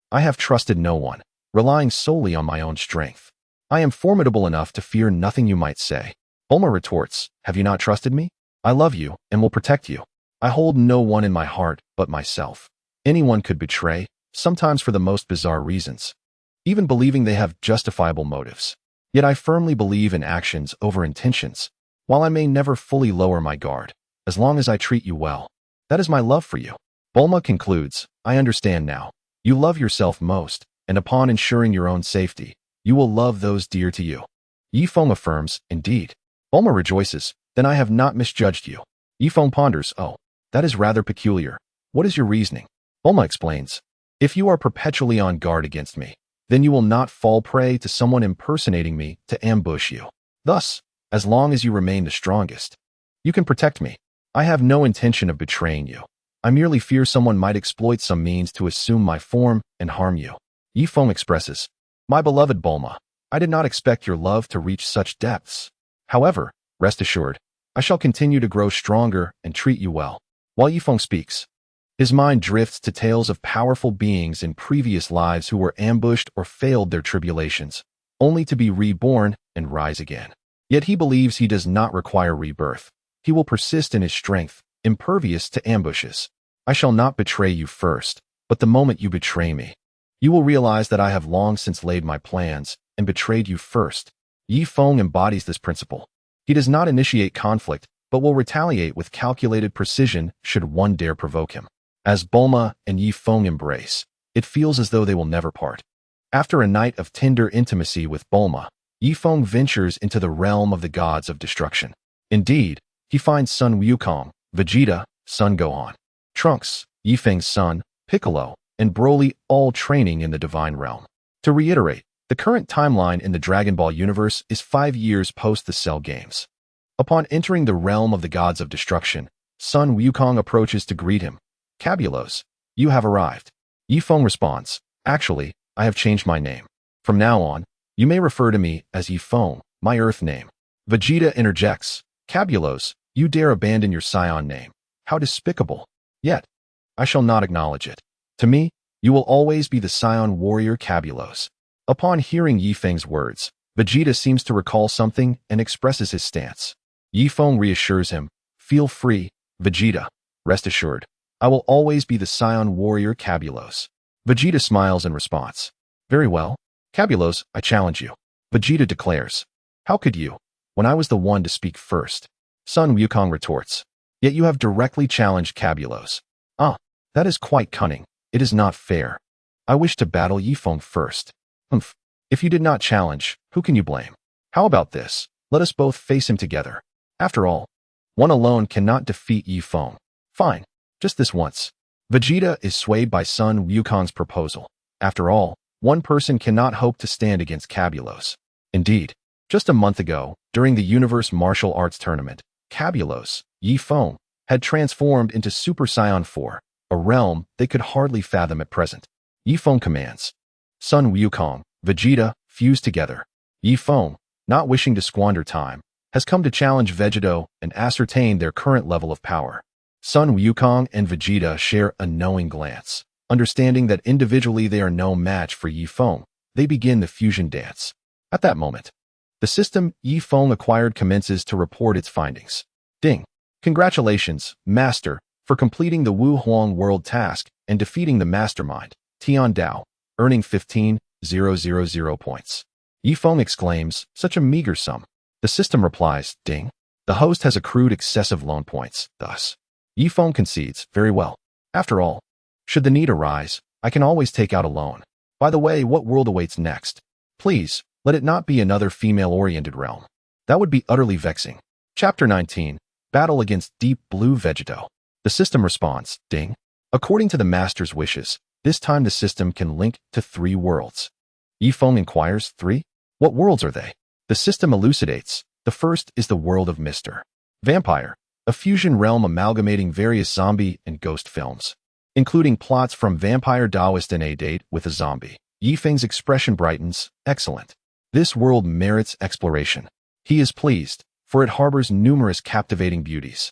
Speaker 1: I have trusted no one, relying solely on my own strength. I am formidable enough to fear nothing you might say. Bulma retorts, have you not trusted me? I love you and will protect you. I hold no one in my heart but myself. Anyone could betray, sometimes for the most bizarre reasons, even believing they have justifiable motives. Yet I firmly believe in actions over intentions. While I may never fully lower my guard, as long as I treat you well, that is my love for you. Bulma concludes, I understand now. You love yourself most, and upon ensuring your own safety, you will love those dear to you. Ye Feng affirms, indeed. Bulma rejoices, then I have not misjudged you. Ye Feng ponders, oh, that is rather peculiar. What is your reasoning? Bulma explains, if you are perpetually on guard against me, then you will not fall prey to someone impersonating me to ambush you. Thus, as long as you remain the strongest, you can protect me. I have no intention of betraying you. I merely fear someone might exploit some means to assume my form and harm you. Ye Feng expresses, my beloved Bulma, I did not expect your love to reach such depths. However, rest assured, I shall continue to grow stronger and treat you well. While Ye Feng speaks, his mind drifts to tales of powerful beings in previous lives who were ambushed or failed their tribulations, only to be reborn and rise again. Yet he believes he does not require rebirth. He will persist in his strength, impervious to ambushes. I shall not betray you first, but the moment you betray me, you will realize that I have long since laid my plans and betrayed you first. Ye Feng embodies this principle. He does not initiate conflict, but will retaliate with calculated precision should one dare provoke him. As Bulma and Ye Feng embrace, it feels as though they will never part. After a night of tender intimacy with Bulma, Ye Feng ventures into the realm of the gods of destruction. Indeed, he finds Sun Wukong, Vegeta, Son Gohan, Trunks, Ye Feng's son, Piccolo, and Broly all training in the divine realm. To reiterate, the current timeline in the Dragon Ball universe is 5 years post the Cell Games. Upon entering the realm of the gods of destruction, Sun Wukong approaches to greet him. Cabulos, you have arrived. Ye Feng responds, actually, I have changed my name. From now on, you may refer to me as Ye Feng, my Earth name. Vegeta interjects, Cabulos, you dare abandon your scion name. How despicable. Yet, I shall not acknowledge it. To me, you will always be the scion warrior Cabulos. Upon hearing Ye Feng's words, Vegeta seems to recall something and expresses his stance. Ye Feng reassures him, feel free, Vegeta. Rest assured, I will always be the scion warrior Cabulos. Vegeta smiles in response. Very well. Cabulos, I challenge you. Vegeta declares. How could you, when I was the one to speak first? Sun Wukong retorts. Yet you have directly challenged Cabulos. Ah, that is quite cunning. It is not fair. I wish to battle Ye Feng first. Humph. If you did not challenge, who can you blame? How about this? Let us both face him together. After all, one alone cannot defeat Ye Feng. Fine, just this once. Vegeta is swayed by Sun Wukong's proposal. After all, one person cannot hope to stand against Cabulos. Indeed, just a month ago, during the Universe Martial Arts Tournament, Cabulos, Ye Feng, had transformed into Super Saiyan 4, a realm they could hardly fathom at present. Ye Feng commands. Sun Wukong, Vegeta, fuse together. Ye Feng, not wishing to squander time, has come to challenge Vegito and ascertain their current level of power. Sun Wukong and Vegeta share a knowing glance. Understanding that individually they are no match for Ye Feng, they begin the fusion dance. At that moment, the system Ye Feng acquired commences to report its findings. Ding! Congratulations, Master, for completing the Wu Huang world task and defeating the mastermind, Tian Dao, earning 15,000 points. Ye Feng exclaims, such a meager sum. The system replies, ding. The host has accrued excessive loan points, thus. Ye Feng concedes, very well. After all, should the need arise, I can always take out a loan. By the way, what world awaits next? Please, Let it not be another female-oriented realm. That would be utterly vexing. Chapter 19. Battle against Deep Blue Vegeto. The system responds, ding. According to the master's wishes, this time the system can link to 3 worlds. Ye Feng inquires, 3? What worlds are they? The system elucidates. The first is the world of Mr. Vampire, a fusion realm amalgamating various zombie and ghost films, including plots from Vampire Daoist and A Date with a Zombie. Ye Feng's expression brightens. Excellent. This world merits exploration. He is pleased, for it harbors numerous captivating beauties,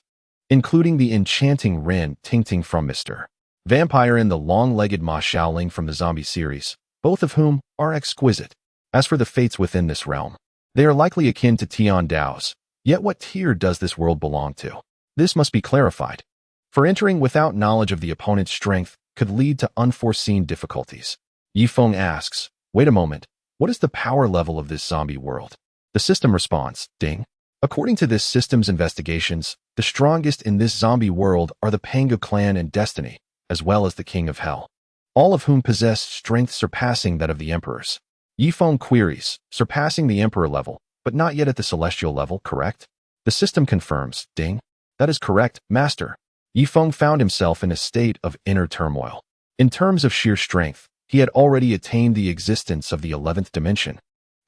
Speaker 1: including the enchanting Ren Tingting from Mr. Vampire and the long-legged Ma Xiaoling from the Zombie series, both of whom are exquisite. As for the fates within this realm, they are likely akin to Tian Dao's. Yet what tier does this world belong to? This must be clarified, for entering without knowledge of the opponent's strength could lead to unforeseen difficulties. Ye Feng asks, wait a moment, what is the power level of this zombie world? The system responds, ding. According to this system's investigations, the strongest in this zombie world are the Pangu clan and Destiny, as well as the King of Hell, all of whom possess strength surpassing that of the emperors. Ye Feng queries, surpassing the emperor level, but not yet at the celestial level, correct? The system confirms, ding. That is correct, master. Ye Feng found himself in a state of inner turmoil. In terms of sheer strength, he had already attained the existence of the 11th dimension,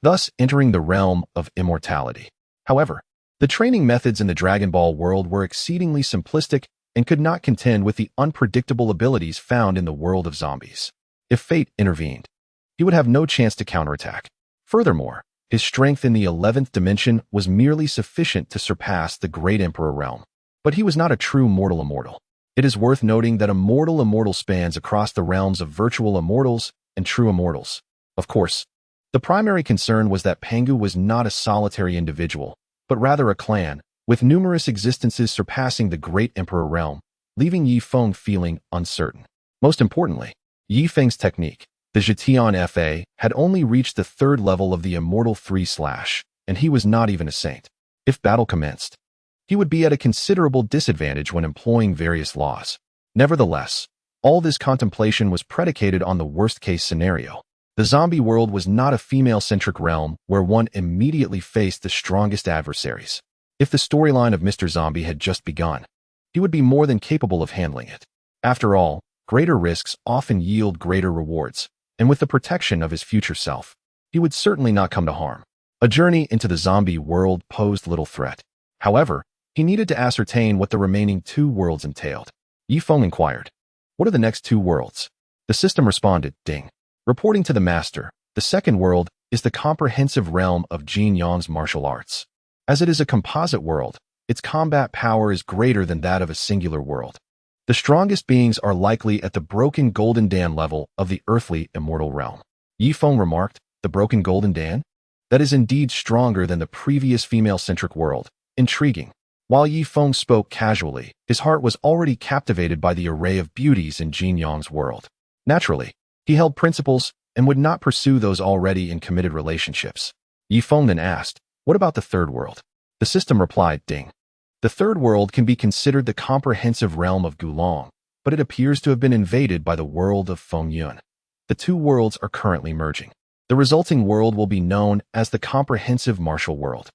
Speaker 1: thus entering the realm of immortality. However, the training methods in the Dragon Ball world were exceedingly simplistic and could not contend with the unpredictable abilities found in the world of zombies. If fate intervened, he would have no chance to counterattack. Furthermore, his strength in the 11th dimension was merely sufficient to surpass the Great Emperor realm. But he was not a true mortal immortal. It is worth noting that a mortal immortal spans across the realms of virtual immortals and true immortals. Of course, the primary concern was that Pangu was not a solitary individual, but rather a clan, with numerous existences surpassing the Great Emperor realm, leaving Ye Feng feeling uncertain. Most importantly, Ye Feng's technique, the Zhetian Fa, had only reached the 3rd level of the Immortal 3/, and he was not even a saint. If battle commenced, he would be at a considerable disadvantage when employing various laws. Nevertheless, all this contemplation was predicated on the worst-case scenario. The zombie world was not a female-centric realm where one immediately faced the strongest adversaries. If the storyline of Mr. Zombie had just begun, he would be more than capable of handling it. After all, greater risks often yield greater rewards, and with the protection of his future self, he would certainly not come to harm. A journey into the zombie world posed little threat. However, he needed to ascertain what the remaining 2 worlds entailed. Ye Feng inquired, what are the next 2 worlds? The system responded, ding. Reporting to the master, the 2nd world is the comprehensive realm of Jin Yang's martial arts. As it is a composite world, its combat power is greater than that of a singular world. The strongest beings are likely at the broken Golden Dan level of the earthly immortal realm. Ye Feng remarked, the broken Golden Dan? That is indeed stronger than the previous female-centric world. Intriguing. While Ye Feng spoke casually, his heart was already captivated by the array of beauties in Jin Yang's world. Naturally, he held principles and would not pursue those already in committed relationships. Ye Feng then asked, what about the 3rd world? The system replied, ding. The 3rd world can be considered the comprehensive realm of Gulong, but it appears to have been invaded by the world of Fengyun. The 2 worlds are currently merging. The resulting world will be known as the comprehensive martial world.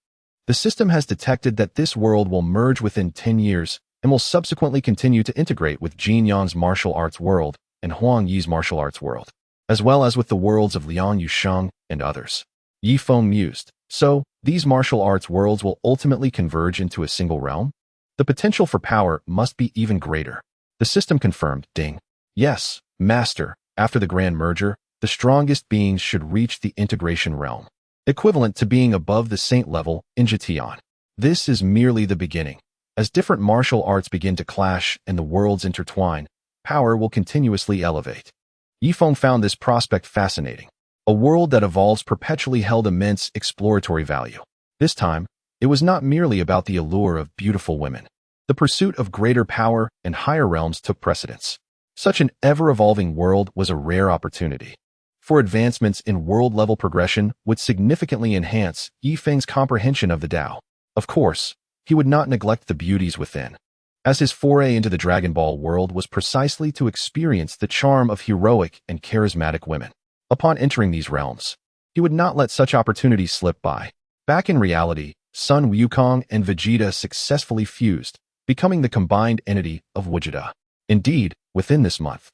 Speaker 1: The system has detected that this world will merge within 10 years and will subsequently continue to integrate with Jin Yang's martial arts world and Huang Yi's martial arts world, as well as with the worlds of Liang Yusheng and others. Ye Feng mused, so, these martial arts worlds will ultimately converge into a single realm? The potential for power must be even greater. The system confirmed, ding. Yes, master, after the grand merger, the strongest beings should reach the integration realm, equivalent to being above the saint level in Zhetian. This is merely the beginning. As different martial arts begin to clash and the worlds intertwine, power will continuously elevate. Ye Feng found this prospect fascinating. A world that evolves perpetually held immense exploratory value. This time, it was not merely about the allure of beautiful women. The pursuit of greater power and higher realms took precedence. Such an ever-evolving world was a rare opportunity for advancements in world-level progression would significantly enhance Ye Feng's comprehension of the Tao. Of course, he would not neglect the beauties within, as his foray into the Dragon Ball world was precisely to experience the charm of heroic and charismatic women. Upon entering these realms, He would not let such opportunities slip by. Back in reality, Sun Wukong and Vegeta successfully fused, becoming the combined entity of Vegeta. Indeed, within this month,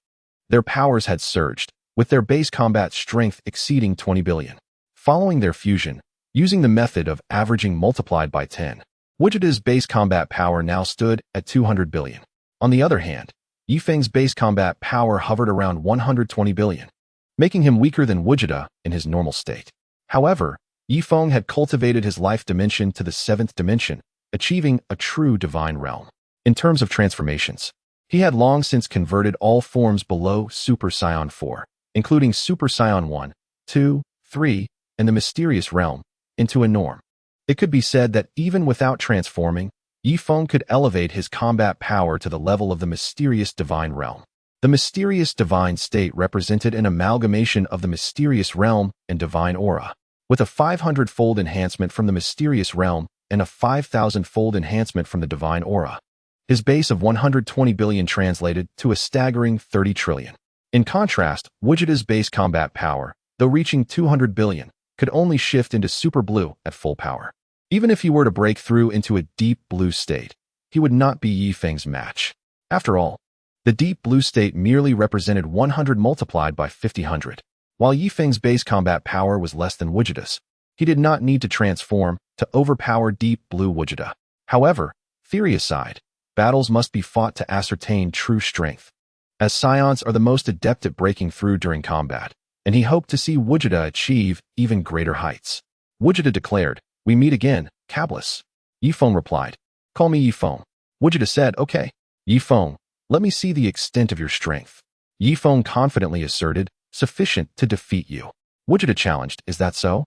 Speaker 1: their powers had surged, with their base combat strength exceeding 20 billion. Following their fusion, using the method of averaging multiplied by 10, Vegeta's base combat power now stood at 200 billion. On the other hand, Ye Feng's base combat power hovered around 120 billion, making him weaker than Vegeta in his normal state. However, Ye Feng had cultivated his life dimension to the 7th dimension, achieving a true divine realm. In terms of transformations, he had long since converted all forms below Super Saiyan 4, including Super Saiyan 1, 2, 3, and the mysterious realm, into a norm. It could be said that even without transforming, Ye Feng could elevate his combat power to the level of the mysterious divine realm. The mysterious divine state represented an amalgamation of the mysterious realm and divine aura, with a 500-fold enhancement from the mysterious realm and a 5,000-fold enhancement from the divine aura. His base of 120 billion translated to a staggering 30 trillion. In contrast, Vegeta's base combat power, though reaching 200 billion, could only shift into super blue at full power. Even if he were to break through into a deep blue state, he would not be Ye Feng's match. After all, the deep blue state merely represented 100 multiplied by 5000. While Ye Feng's base combat power was less than Vegeta's, he did not need to transform to overpower deep blue Vegeta. However, theory aside, battles must be fought to ascertain true strength, as Saiyans are the most adept at breaking through during combat, and he hoped to see Vegeta achieve even greater heights. Vegeta declared, "We meet again, Cabless." Ye Feng replied, "Call me Ye Feng." Vegeta said, "Okay, Ye Feng, let me see the extent of your strength." Ye Feng confidently asserted, "Sufficient to defeat you." Vegeta challenged, "Is that so?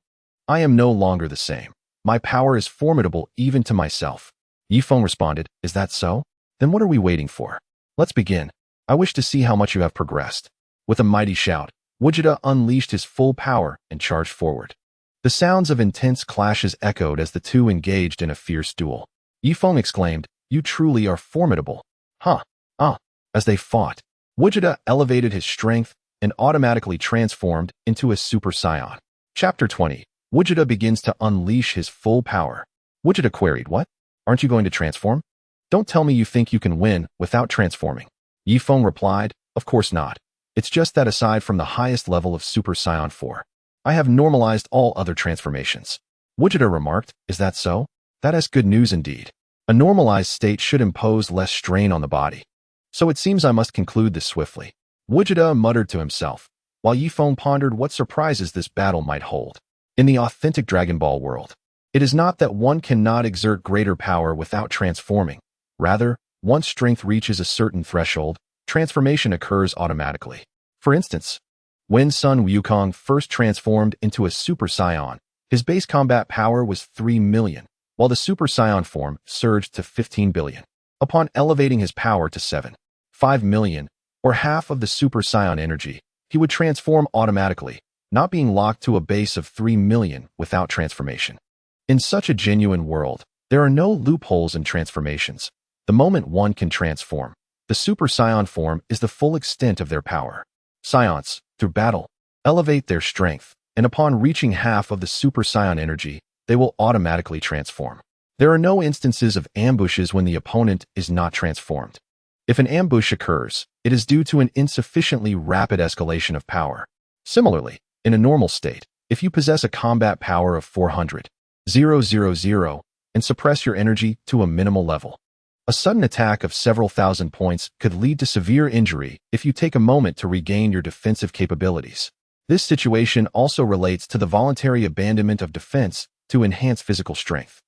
Speaker 1: I am no longer the same. My power is formidable even to myself." Ye Feng responded, "Is that so? Then what are we waiting for? Let's begin. I wish to see how much you have progressed." With a mighty shout, Vegeta unleashed his full power and charged forward. The sounds of intense clashes echoed as the two engaged in a fierce duel. Ye Feng exclaimed, "You truly are formidable." "Huh, ah." As they fought, Vegeta elevated his strength and automatically transformed into a Super Saiyan. Chapter 20. Vegeta begins to unleash his full power. Vegeta queried, "What? Aren't you going to transform? Don't tell me you think you can win without transforming." Ye Feng replied, "Of course not. It's just that aside from the highest level of Super Saiyan 4, I have normalized all other transformations." Vegeta remarked, "Is that so? That is good news indeed. A normalized state should impose less strain on the body. So it seems I must conclude this swiftly." Vegeta muttered to himself, while Ye Feng pondered what surprises this battle might hold. In the authentic Dragon Ball world, it is not that one cannot exert greater power without transforming. Rather, once strength reaches a certain threshold, transformation occurs automatically. For instance, when Sun Wukong first transformed into a Super Saiyan, his base combat power was 3 million, while the Super Saiyan form surged to 15 billion. Upon elevating his power to 7.5 million, or half of the Super Saiyan energy, he would transform automatically, not being locked to a base of 3 million without transformation. In such a genuine world, there are no loopholes in transformations. The moment one can transform, the Super Saiyan form is the full extent of their power. Saiyans, through battle, elevate their strength, and upon reaching half of the Super Saiyan energy, they will automatically transform. There are no instances of ambushes when the opponent is not transformed. If an ambush occurs, it is due to an insufficiently rapid escalation of power. Similarly, in a normal state, if you possess a combat power of 400,000 and suppress your energy to a minimal level, a sudden attack of several thousand points could lead to severe injury if you take a moment to regain your defensive capabilities. This situation also relates to the voluntary abandonment of defense to enhance physical strength.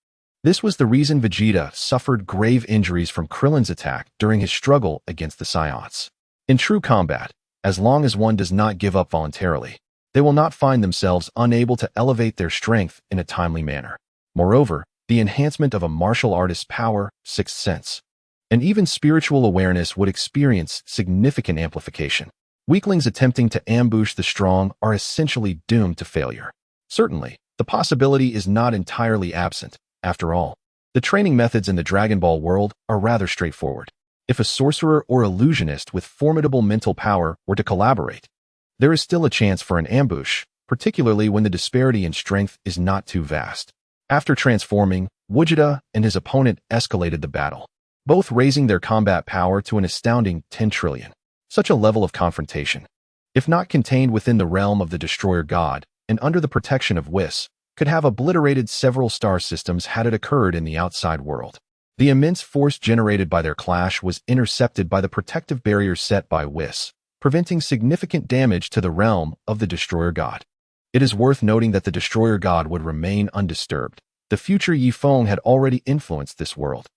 Speaker 1: This was the reason Vegeta suffered grave injuries from Krillin's attack during his struggle against the Saiyans. In true combat, as long as one does not give up voluntarily, they will not find themselves unable to elevate their strength in a timely manner. Moreover, the enhancement of a martial artist's power, sixth sense, and even spiritual awareness would experience significant amplification. Weaklings attempting to ambush the strong are essentially doomed to failure. Certainly, the possibility is not entirely absent. After all, the training methods in the Dragon Ball world are rather straightforward. If a sorcerer or illusionist with formidable mental power were to collaborate, there is still a chance for an ambush, particularly when the disparity in strength is not too vast. After transforming, Wujida and his opponent escalated the battle, both raising their combat power to an astounding 10 trillion. Such a level of confrontation, if not contained within the realm of the Destroyer God and under the protection of Whis, could have obliterated several star systems had it occurred in the outside world. The immense force generated by their clash was intercepted by the protective barrier set by Whis, preventing significant damage to the realm of the Destroyer God. It is worth noting that the Destroyer God would remain undisturbed. The future Ye Feng had already influenced this world,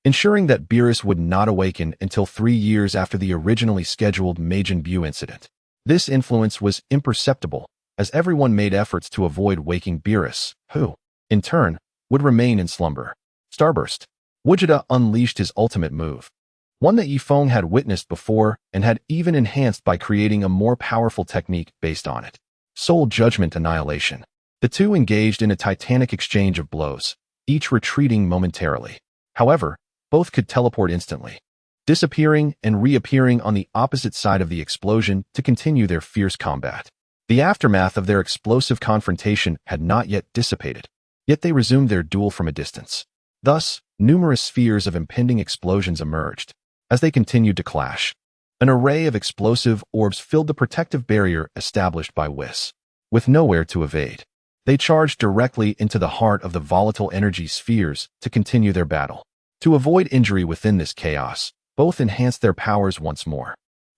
Speaker 1: ensuring that Beerus would not awaken until 3 years after the originally scheduled Majin Buu incident. This influence was imperceptible, as everyone made efforts to avoid waking Beerus, who, in turn, would remain in slumber. Starburst. Wujida unleashed his ultimate move, one that Ye Feng had witnessed before and had even enhanced by creating a more powerful technique based on it. Soul Judgment Annihilation. The two engaged in a titanic exchange of blows, each retreating momentarily. However, both could teleport instantly, disappearing and reappearing on the opposite side of the explosion to continue their fierce combat. The aftermath of their explosive confrontation had not yet dissipated, yet they resumed their duel from a distance. Thus, numerous spheres of impending explosions emerged. As they continued to clash, an array of explosive orbs filled the protective barrier established by Whis. With nowhere to evade, they charged directly into the heart of the volatile energy spheres to continue their battle. To avoid injury within this chaos, both enhanced their powers once more.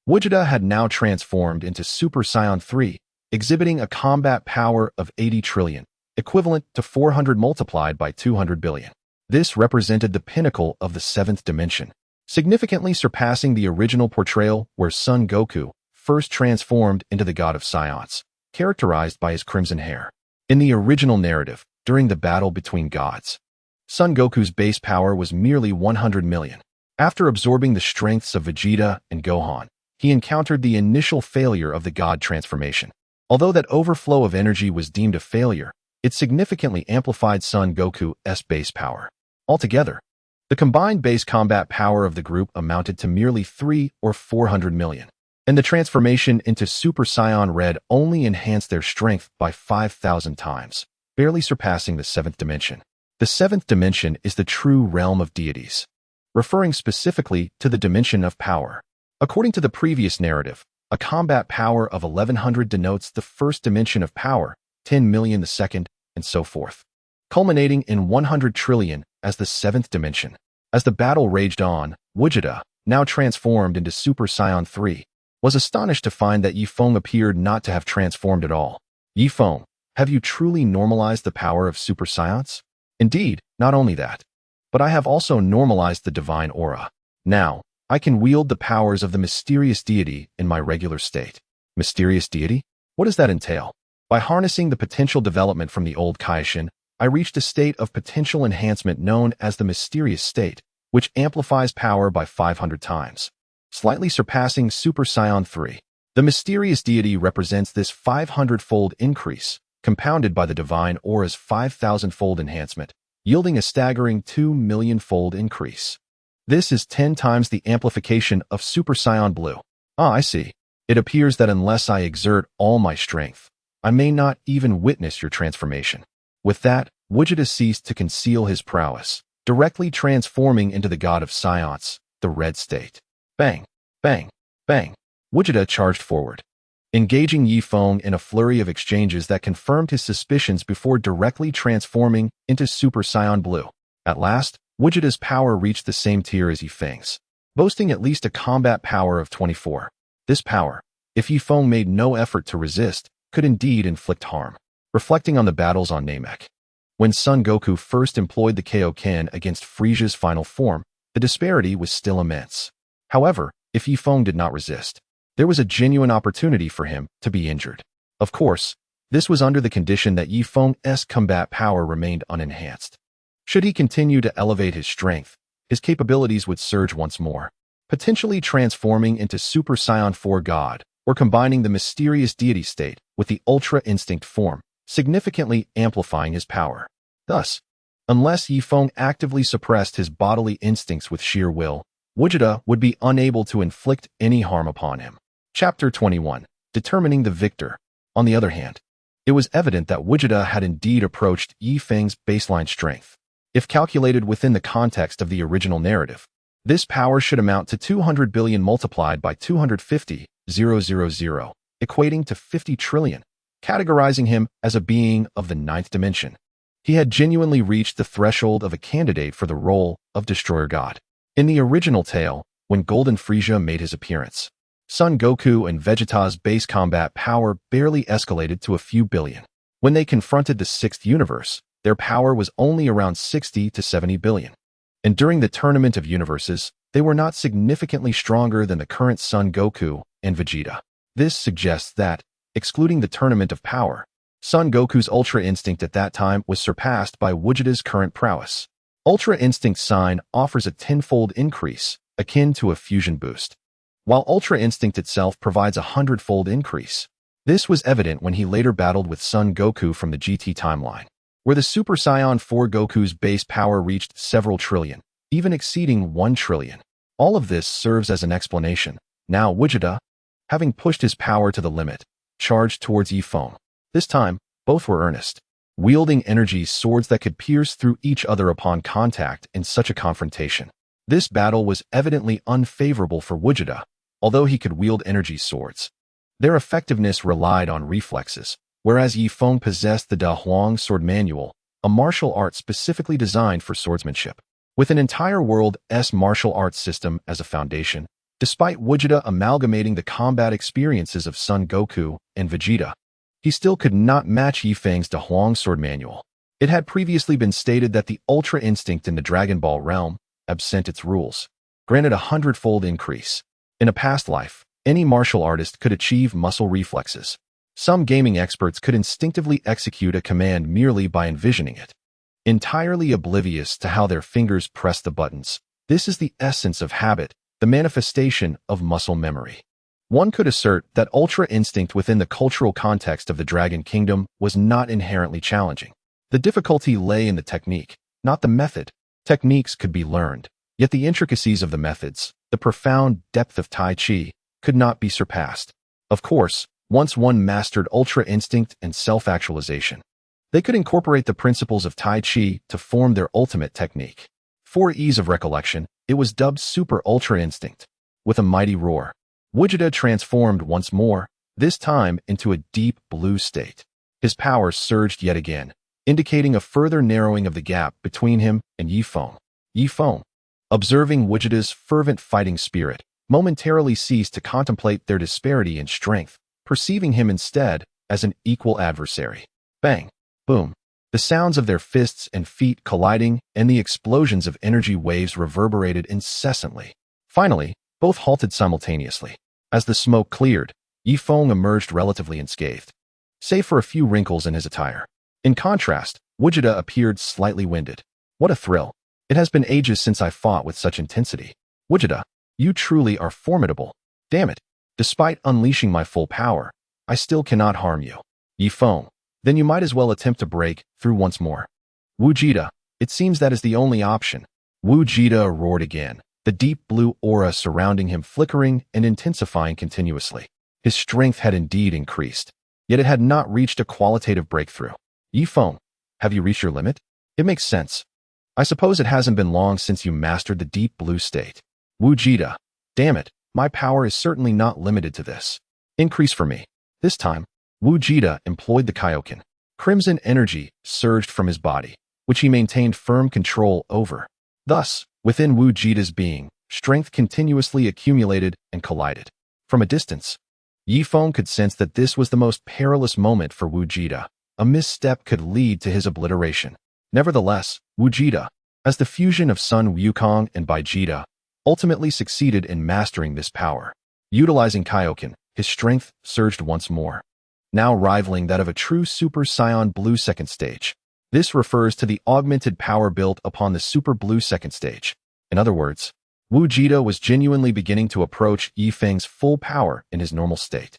Speaker 1: Wujida had now transformed into Super Saiyan 3, exhibiting a combat power of 80 trillion, equivalent to 400 multiplied by 200 billion. This represented the pinnacle of the 7th dimension, significantly surpassing the original portrayal where Son Goku first transformed into the god of science, characterized by his crimson hair. In the original narrative, during the battle between gods, Son Goku's base power was merely 100 million. After absorbing the strengths of Vegeta and Gohan, he encountered the initial failure of the god transformation. Although that overflow of energy was deemed a failure, it significantly amplified Son Goku's base power. Altogether, the combined base combat power of the group amounted to merely 3 or 400 million, and the transformation into Super Saiyan Red only enhanced their strength by 5,000 times, barely surpassing the 7th dimension. The 7th dimension is the true realm of deities, referring specifically to the dimension of power. According to the previous narrative, a combat power of 1100 denotes the first dimension of power, 10 million the second, and so forth, culminating in 100 trillion as the 7th dimension. As the battle raged on, Wujida, now transformed into Super Saiyan 3, was astonished to find that Ye Feng appeared not to have transformed at all. Ye Feng, have you truly normalized the power of Super Saiyans? Indeed, not only that, but I have also normalized the divine aura. Now, I can wield the powers of the mysterious deity in my regular state. Mysterious deity? What does that entail? By harnessing the potential development from the old Kaishin, I reached a state of potential enhancement known as the mysterious state, which amplifies power by 500 times, slightly surpassing Super Saiyan 3. The mysterious deity represents this 500-fold increase, compounded by the divine aura's 5,000-fold enhancement, yielding a staggering 2 million-fold increase. This is 10 times the amplification of Super Saiyan Blue. Ah, I see. It appears that unless I exert all my strength, I may not even witness your transformation. With that, Wujida ceased to conceal his prowess, directly transforming into the god of science, the red state. Bang, bang, bang. Wujida charged forward, engaging Ye Feng in a flurry of exchanges that confirmed his suspicions before directly transforming into Super Saiyan Blue. At last, Wujida's power reached the same tier as Ye Feng's, boasting at least a combat power of 24. This power, if Ye Feng made no effort to resist, could indeed inflict harm. Reflecting on the battles on Namek, when Son Goku first employed the Kaioken against Frieza's final form, the disparity was still immense. However, if Ye Feng did not resist, there was a genuine opportunity for him to be injured. Of course, this was under the condition that Ye Feng's combat power remained unenhanced. Should he continue to elevate his strength, his capabilities would surge once more, potentially transforming into Super Saiyan 4 God, or combining the mysterious deity state with the Ultra Instinct form, significantly amplifying his power. Thus, unless Ye Feng actively suppressed his bodily instincts with sheer will, Wujida would be unable to inflict any harm upon him. Chapter 21. Determining the Victor. On the other hand, It was evident that Wujida had indeed approached Ye Feng's baseline strength. If calculated within the context of the original narrative, this power should amount to 200 billion multiplied by 250,000, equating to 50 trillion, categorizing him as a being of the ninth dimension. He had genuinely reached the threshold of a candidate for the role of Destroyer God. In the original tale, when Golden Frieza made his appearance, Son Goku and Vegeta's base combat power barely escalated to a few billion. When they confronted the sixth universe, their power was only around 60 to 70 billion. And during the Tournament of Universes, they were not significantly stronger than the current Son Goku and Vegeta. This suggests that, excluding the Tournament of Power, Son Goku's Ultra Instinct at that time was surpassed by Vegeta's current prowess. Ultra Instinct Sign offers a tenfold increase, akin to a fusion boost, while Ultra Instinct itself provides a 100-fold increase. This was evident when he later battled with Son Goku from the GT timeline, where the Super Saiyan 4 Goku's base power reached several trillion, even exceeding 1 trillion. All of this serves as an explanation. Now Vegeta, having pushed his power to the limit, charged towards Ye Feng. This time, both were earnest, wielding energy swords that could pierce through each other upon contact in such a confrontation. This battle was evidently unfavorable for Vegeta, although he could wield energy swords. Their effectiveness relied on reflexes, whereas Ye Feng possessed the Da Huang Sword Manual, a martial art specifically designed for swordsmanship. With an entire world's martial arts system as a foundation, despite Vegeta amalgamating the combat experiences of Son Goku and Vegeta, he still could not match Ye Feng's Da Huang Sword Manual. It had previously been stated that the Ultra Instinct in the Dragon Ball realm, absent its rules, granted a 100-fold increase. In a past life, any martial artist could achieve muscle reflexes. Some gaming experts could instinctively execute a command merely by envisioning it, entirely oblivious to how their fingers press the buttons. This is the essence of habit, the manifestation of muscle memory. One could assert that Ultra Instinct within the cultural context of the Dragon Kingdom was not inherently challenging. The difficulty lay in the technique, not the method. Techniques could be learned, yet the intricacies of the methods, the profound depth of Tai Chi, could not be surpassed. Of course, once one mastered Ultra Instinct and self-actualization, they could incorporate the principles of Tai Chi to form their ultimate technique. For ease of recollection, it was dubbed Super Ultra Instinct. With a mighty roar, Vegeta transformed once more, this time into a deep blue state. His power surged yet again, indicating a further narrowing of the gap between him and Ye Feng. Ye Feng, observing Vegeta's fervent fighting spirit, momentarily ceased to contemplate their disparity in strength, perceiving him instead as an equal adversary. Bang! Boom! The sounds of their fists and feet colliding and the explosions of energy waves reverberated incessantly. Finally, both halted simultaneously. As the smoke cleared, Ye Feng emerged relatively unscathed, save for a few wrinkles in his attire. In contrast, Vegeta appeared slightly winded. What a thrill! It has been ages since I fought with such intensity. Vegeta, you truly are formidable. Damn it! Despite unleashing my full power, I still cannot harm you. Ye Feng, then you might as well attempt to break through once more. Vegeta, it seems that is the only option. Vegeta roared again, the deep blue aura surrounding him flickering and intensifying continuously. His strength had indeed increased, yet it had not reached a qualitative breakthrough. Ye Feng, have you reached your limit? It makes sense. I suppose it hasn't been long since you mastered the deep blue state. Vegeta, damn it, my power is certainly not limited to this. Increase for me. This time, Vegeta employed the Kaioken. Crimson energy surged from his body, which he maintained firm control over. Thus, within Vegeta's being, strength continuously accumulated and collided. From a distance, Ye Feng could sense that this was the most perilous moment for Vegeta. A misstep could lead to his obliteration. Nevertheless, Vegeta, as the fusion of Sun Wukong and Vegeta, ultimately succeeded in mastering this power. Utilizing Kaioken, his strength surged once more, now rivaling that of a true Super Saiyan Blue second stage. This refers to the augmented power built upon the Super Blue second stage. In other words, Vegeta was genuinely beginning to approach Ye Feng's full power in his normal state.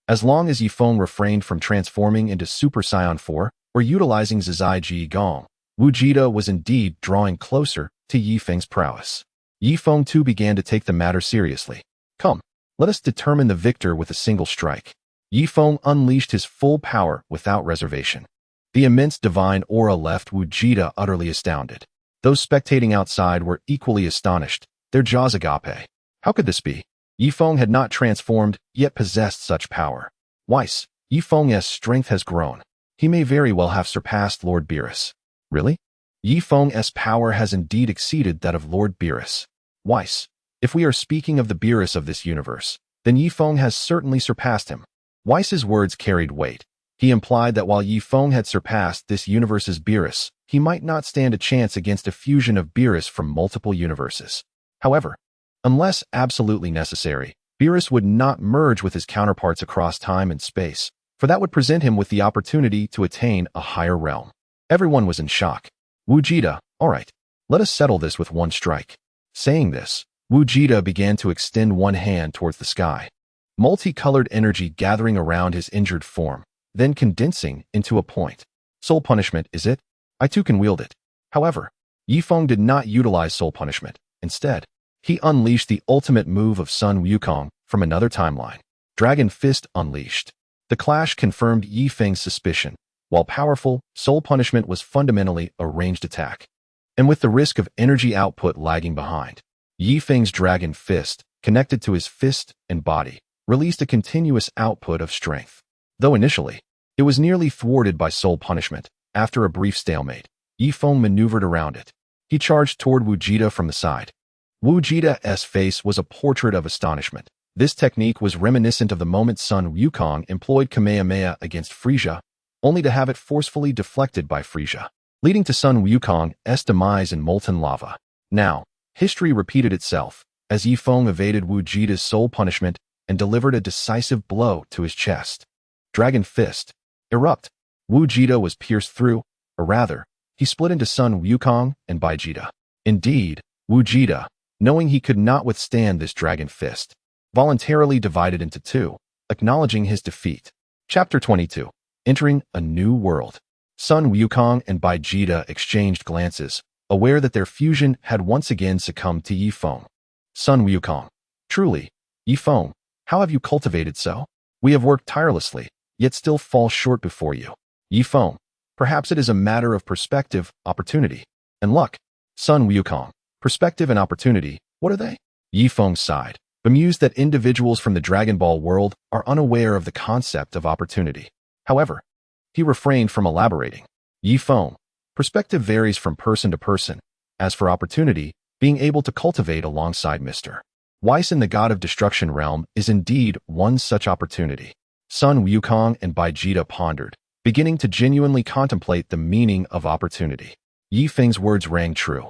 Speaker 1: As long as Ye Feng refrained from transforming into Super Saiyan 4 or utilizing Zizai Ji Gong, Vegeta was indeed drawing closer to Ye Feng's prowess. Ye Feng too began to take the matter seriously. Come, let us determine the victor with a single strike. Ye Feng unleashed his full power without reservation. The immense divine aura left Wu Jita utterly astounded. Those spectating outside were equally astonished, their jaws agape. How could this be? Ye Feng had not transformed, yet possessed such power. Weiss, Ye Feng's strength has grown. He may very well have surpassed Lord Beerus. Really? Ye Feng's power has indeed exceeded that of Lord Beerus. Weiss, if we are speaking of the Beerus of this universe, then Ye Feng has certainly surpassed him. Weiss's words carried weight. He implied that while Ye Feng had surpassed this universe's Beerus, he might not stand a chance against a fusion of Beerus from multiple universes. However, unless absolutely necessary, Beerus would not merge with his counterparts across time and space, for that would present him with the opportunity to attain a higher realm. Everyone was in shock. Wu Jita, all right, let us settle this with one strike. Saying this, Wu Jita began to extend one hand towards the sky. Multicolored energy gathering around his injured form, then condensing into a point. Soul punishment, is it? I too can wield it. However, Ye Feng did not utilize soul punishment. Instead, he unleashed the ultimate move of Sun Wukong from another timeline. Dragon Fist unleashed. The clash confirmed Ye Feng's suspicion. While powerful, soul punishment was fundamentally a ranged attack. And with the risk of energy output lagging behind, Ye Feng's Dragon Fist, connected to his fist and body, released a continuous output of strength. Though initially, it was nearly thwarted by soul punishment, after a brief stalemate, Ye Feng maneuvered around it. He charged toward Wu Jita from the side. Wu Jita's face was a portrait of astonishment. This technique was reminiscent of the moment Sun Wukong employed Kamehameha against Frisia, only to have it forcefully deflected by Frisia, leading to Sun Wukong's demise in molten lava. Now, history repeated itself, as Ye Feng evaded Wu Jita's soul punishment and delivered a decisive blow to his chest. Dragon Fist. Erupt. Wu Jita was pierced through, or rather, he split into Sun Wukong and Bai Jita. Indeed, Wu Jita, knowing he could not withstand this Dragon Fist, voluntarily divided into two, acknowledging his defeat. Chapter 22. Entering a New World. Sun Wukong and Bai Jita exchanged glances, aware that their fusion had once again succumbed to Ye Feng. Sun Wukong. Truly, Ye Feng, how have you cultivated so? We have worked tirelessly, yet still fall short before you. Ye Feng. Perhaps it is a matter of perspective, opportunity, and luck. Sun Wukong. Perspective and opportunity, what are they? Ye Feng sighed, bemused that individuals from the Dragon Ball world are unaware of the concept of opportunity. However, he refrained from elaborating. Ye Feng. Perspective varies from person to person. As for opportunity, being able to cultivate alongside Mr. Weiss in the God of Destruction realm is indeed one such opportunity. Sun Wukong and Bai Jita pondered, beginning to genuinely contemplate the meaning of opportunity. Ye Feng's words rang true.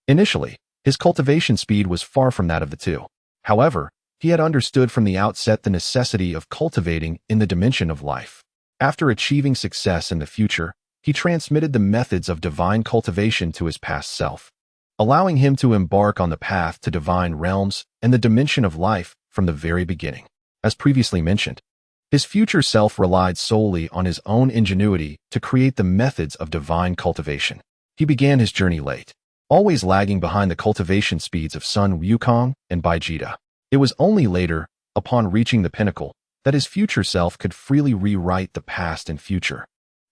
Speaker 1: Initially, his cultivation speed was far from that of the two. However, he had understood from the outset the necessity of cultivating in the dimension of life. After achieving success in the future, he transmitted the methods of divine cultivation to his past self, allowing him to embark on the path to divine realms and the dimension of life from the very beginning. As previously mentioned, his future self relied solely on his own ingenuity to create the methods of divine cultivation. He began his journey late, always lagging behind the cultivation speeds of Sun Wukong and Bai Jita. It was only later, upon reaching the pinnacle, that his future self could freely rewrite the past and future,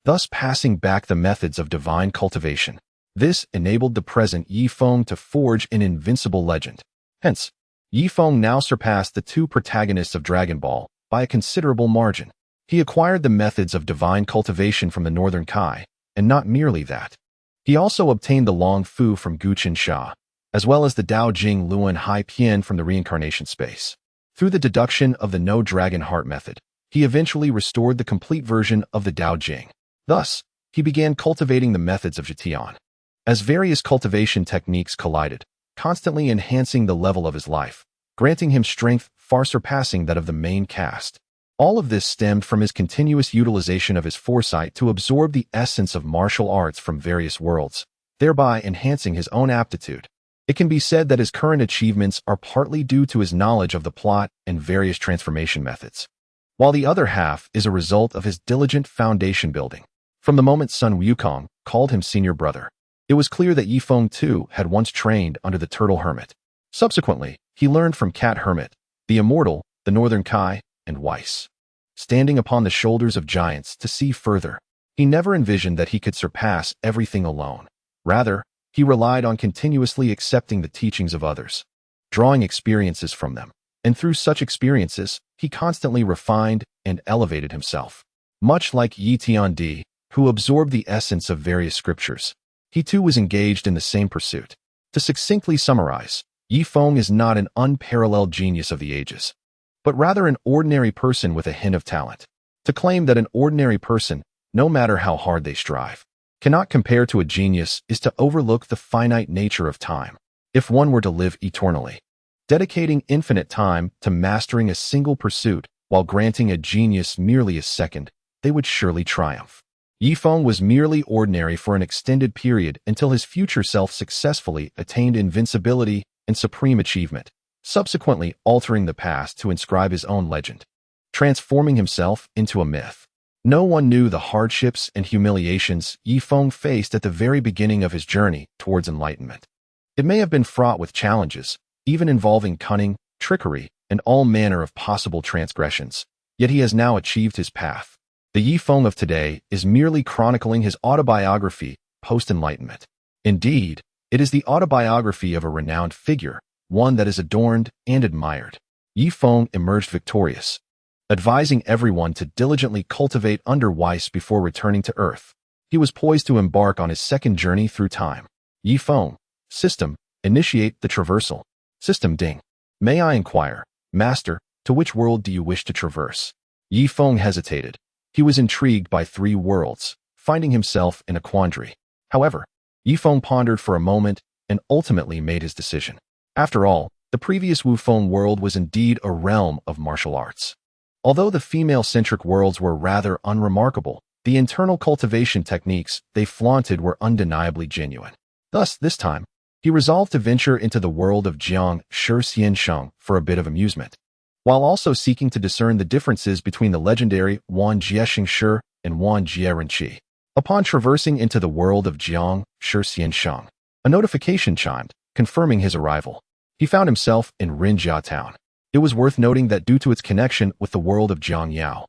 Speaker 1: thus passing back the methods of divine cultivation. This enabled the present Ye Feng to forge an invincible legend. Hence, Ye Feng now surpassed the two protagonists of Dragon Ball by a considerable margin. He acquired the methods of divine cultivation from the Northern Kai, and not merely that. He also obtained the Long Fu from Guqin Sha, as well as the Dao Jing Luan Hai Pian from the reincarnation space. Through the deduction of the No Dragon Heart method, he eventually restored the complete version of the Dao Jing. Thus, he began cultivating the methods of Jitian. As various cultivation techniques collided, constantly enhancing the level of his life, granting him strength far surpassing that of the main cast. All of this stemmed from his continuous utilization of his foresight to absorb the essence of martial arts from various worlds, thereby enhancing his own aptitude. It can be said that his current achievements are partly due to his knowledge of the plot and various transformation methods, while the other half is a result of his diligent foundation building. From the moment Sun Wukong called him senior brother, it was clear that Ye Feng too had once trained under the Turtle Hermit. Subsequently, he learned from Cat Hermit, the Immortal, the Northern Kai, and Weiss. standing upon the shoulders of giants to see further. He never envisioned that he could surpass everything alone. Rather, he relied on continuously accepting the teachings of others, drawing experiences from them. And through such experiences, he constantly refined and elevated himself. Much like Ye Feng, who absorbed the essence of various scriptures, he too was engaged in the same pursuit. To succinctly summarize, Ye Feng is not an unparalleled genius of the ages, but rather an ordinary person with a hint of talent. To claim that an ordinary person, no matter how hard they strive, cannot compare to a genius is to overlook the finite nature of time. If one were to live eternally, dedicating infinite time to mastering a single pursuit while granting a genius merely a second, they would surely triumph. Ye Feng was merely ordinary for an extended period until his future self successfully attained invincibility and supreme achievement, subsequently altering the past to inscribe his own legend, transforming himself into a myth. No one knew the hardships and humiliations Ye Feng faced at the very beginning of his journey towards enlightenment. It may have been fraught with challenges, even involving cunning, trickery, and all manner of possible transgressions, yet he has now achieved his path. The Ye Feng of today is merely chronicling his autobiography post-enlightenment. Indeed, it is the autobiography of a renowned figure, one that is adorned and admired. Ye Feng emerged victorious, advising everyone to diligently cultivate underwise before returning to Earth. He was poised to embark on his second journey through time. Ye Feng, system, initiate the traversal. System ding. May I inquire, Master, to which world do you wish to traverse? Ye Feng hesitated. He was intrigued by 3 worlds, finding himself in a quandary. However, Ye Feng pondered for a moment and ultimately made his decision. After all, the previous Wu Feng world was indeed a realm of martial arts. Although the female-centric worlds were rather unremarkable, the internal cultivation techniques they flaunted were undeniably genuine. Thus, this time, he resolved to venture into the world of Jiang Shi Xiansheng for a bit of amusement, while also seeking to discern the differences between the legendary Wan Jiexing Shi and Wan Jieren Qi. Upon traversing into the world of Jiang Shi Xiansheng, a notification chimed, confirming his arrival. He found himself in Rinjia town. It was worth noting that due to its connection with the world of Jiangyao,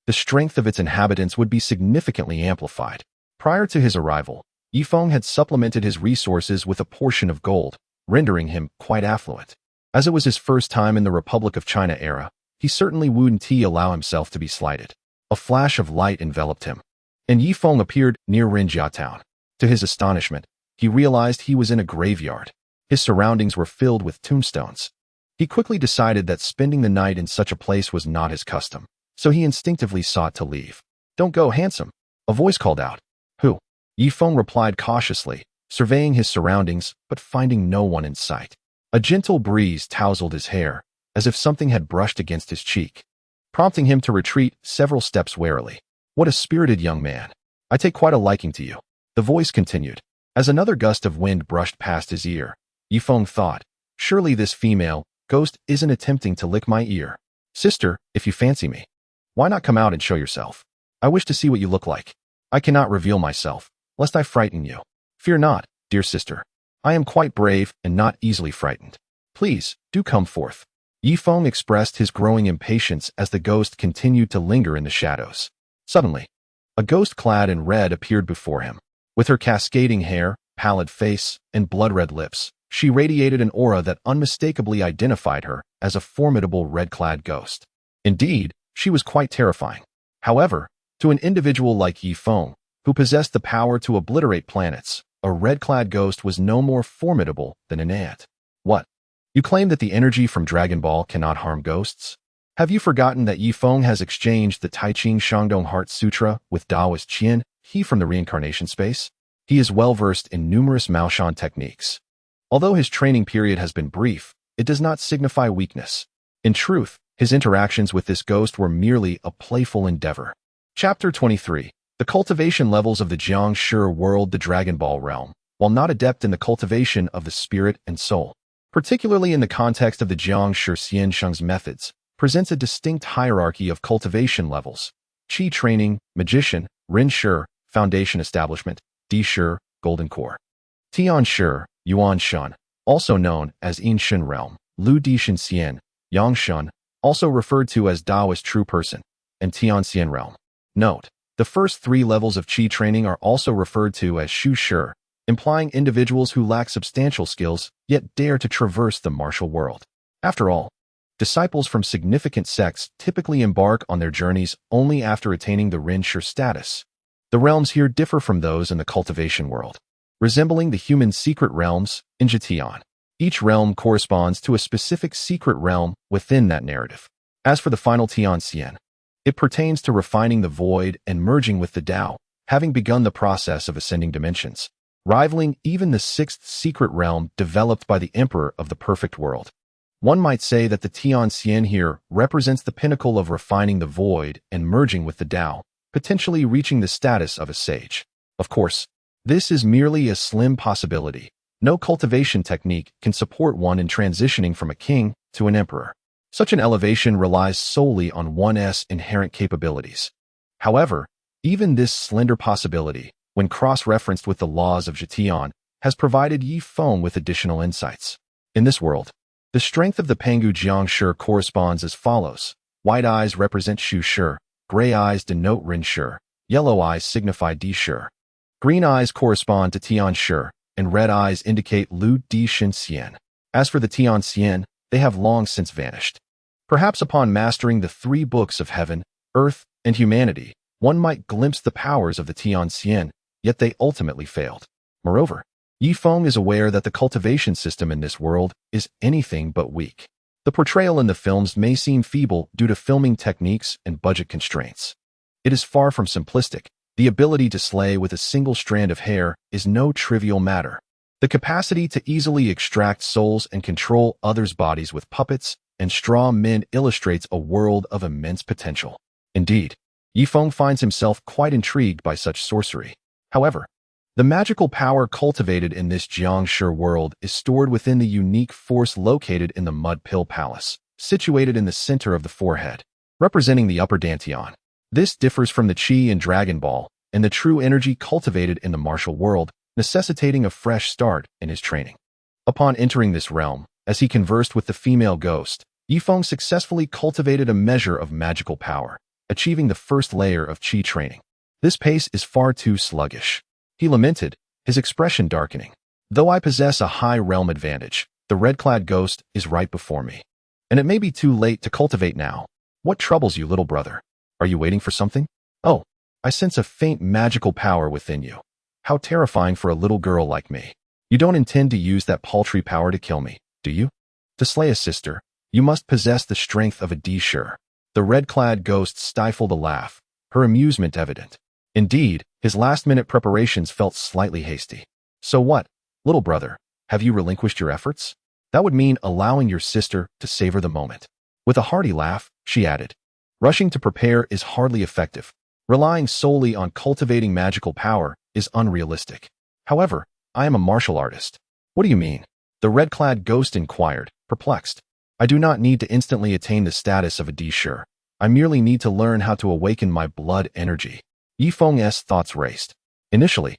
Speaker 1: the strength of its inhabitants would be significantly amplified. Prior to his arrival, Ye Feng had supplemented his resources with a portion of gold, rendering him quite affluent. As it was his first time in the Republic of China era, he certainly wouldn't allow himself to be slighted. A flash of light enveloped him, and Ye Feng appeared near Rinjia town. To his astonishment, he realized he was in a graveyard. His surroundings were filled with tombstones. He quickly decided that spending the night in such a place was not his custom, so he instinctively sought to leave. "Don't go, handsome," a voice called out. "Who?" Ye Feng replied cautiously, surveying his surroundings but finding no one in sight. A gentle breeze tousled his hair, as if something had brushed against his cheek, prompting him to retreat several steps warily. "What a spirited young man. I take quite a liking to you," the voice continued. As another gust of wind brushed past his ear, Ye Feng thought, "Surely this female ghost isn't attempting to lick my ear. Sister, if you fancy me, why not come out and show yourself? I wish to see what you look like. I cannot reveal myself, lest I frighten you." "Fear not, dear sister. I am quite brave and not easily frightened. Please, do come forth." Ye Feng expressed his growing impatience as the ghost continued to linger in the shadows. Suddenly, a ghost clad in red appeared before him. With her cascading hair, pallid face, and blood-red lips, she radiated an aura that unmistakably identified her as a formidable red-clad ghost. Indeed, she was quite terrifying. However, to an individual like Ye Feng, who possessed the power to obliterate planets, a red-clad ghost was no more formidable than an ant. "What? You claim that the energy from Dragon Ball cannot harm ghosts? Have you forgotten that Ye Feng has exchanged the Tai Ching Shandong Heart Sutra with Taoist Qian, he from the reincarnation space? He is well-versed in numerous Maoshan techniques. Although his training period has been brief, it does not signify weakness. In truth, his interactions with this ghost were merely a playful endeavor." Chapter 23. The cultivation levels of the Jiang Shi world. The Dragon Ball realm, while not adept in the cultivation of the spirit and soul, particularly in the context of the Jiang Shi Xiansheng's methods, presents a distinct hierarchy of cultivation levels: Qi training, magician, Ren Shi, foundation establishment, Di Shi, golden core, Tian Shi, Yuan Shun, also known as Yin Shen realm, Lu Di Shen Xian, Yang Shun, also referred to as Taoist true person, and Tianxian realm. Note: the first three levels of Qi training are also referred to as Shu Shi, implying individuals who lack substantial skills yet dare to traverse the martial world. After all, disciples from significant sects typically embark on their journeys only after attaining the Ren Shi status. The realms here differ from those in the cultivation world, resembling the human secret realms in Jitian. Each realm corresponds to a specific secret realm within that narrative. As for the final Tianxian, it pertains to refining the void and merging with the Tao, having begun the process of ascending dimensions, rivaling even the sixth secret realm developed by the Emperor of the Perfect World. One might say that the Tianxian here represents the pinnacle of refining the void and merging with the Tao, potentially reaching the status of a sage. Of course, this is merely a slim possibility. No cultivation technique can support one in transitioning from a king to an emperor. Such an elevation relies solely on one's inherent capabilities. However, even this slender possibility, when cross-referenced with the laws of Jitian, has provided Ye Feng with additional insights. In this world, the strength of the Pangu Jiang Shi corresponds as follows. White eyes represent Shu Shi, gray eyes denote Ren Shi, yellow eyes signify Di Shi. Green eyes correspond to Tian Shi, and red eyes indicate Lu Di Shin Xian. As for the Tianxian, they have long since vanished. Perhaps upon mastering the three books of heaven, earth, and humanity, one might glimpse the powers of the Tianxian, yet they ultimately failed. Moreover, Ye Feng is aware that the cultivation system in this world is anything but weak. The portrayal in the films may seem feeble due to filming techniques and budget constraints. It is far from simplistic. The ability to slay with a single strand of hair is no trivial matter. The capacity to easily extract souls and control others' bodies with puppets and straw men illustrates a world of immense potential. Indeed, Ye Feng finds himself quite intrigued by such sorcery. However, the magical power cultivated in this Jiangshi world is stored within the unique force located in the Mud Pill Palace, situated in the center of the forehead, representing the upper dantian. This differs from the Qi in Dragon Ball and the true energy cultivated in the martial world, necessitating a fresh start in his training. Upon entering this realm, as he conversed with the female ghost, Ye Feng successfully cultivated a measure of magical power, achieving the first layer of Qi training. This pace is far too sluggish. He lamented, his expression darkening. Though I possess a high realm advantage, the red-clad ghost is right before me. And it may be too late to cultivate now. What troubles you, little brother? Are you waiting for something? Oh, I sense a faint magical power within you. How terrifying for a little girl like me. You don't intend to use that paltry power to kill me, do you? To slay a sister, you must possess the strength of a Di Shi. The red-clad ghost stifled a laugh, her amusement evident. Indeed, his last-minute preparations felt slightly hasty. So what, little brother, have you relinquished your efforts? That would mean allowing your sister to savor the moment. With a hearty laugh, she added, rushing to prepare is hardly effective. Relying solely on cultivating magical power is unrealistic. However, I am a martial artist. What do you mean? The red-clad ghost inquired, perplexed. I do not need to instantly attain the status of a Di Shi. I merely need to learn how to awaken my blood energy. Ye Feng's thoughts raced. Initially,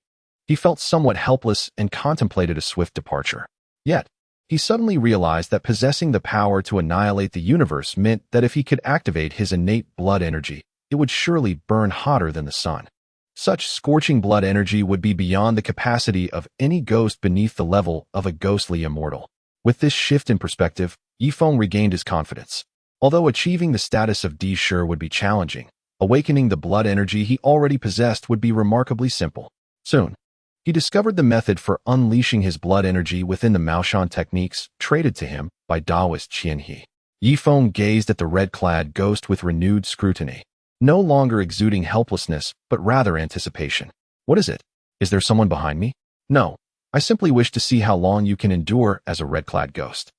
Speaker 1: he felt somewhat helpless and contemplated a swift departure. Yet, he suddenly realized that possessing the power to annihilate the universe meant that if he could activate his innate blood energy, it would surely burn hotter than the sun. Such scorching blood energy would be beyond the capacity of any ghost beneath the level of a ghostly immortal. With this shift in perspective, Ye Feng regained his confidence. Although achieving the status of Di Shi would be challenging, awakening the blood energy he already possessed would be remarkably simple. Soon, he discovered the method for unleashing his blood energy within the Maoshan techniques traded to him by Taoist Qian He. Ye Feng gazed at the red-clad ghost with renewed scrutiny, no longer exuding helplessness, but rather anticipation. What is it? Is there someone behind me? No, I simply wish to see how long you can endure as a red-clad ghost.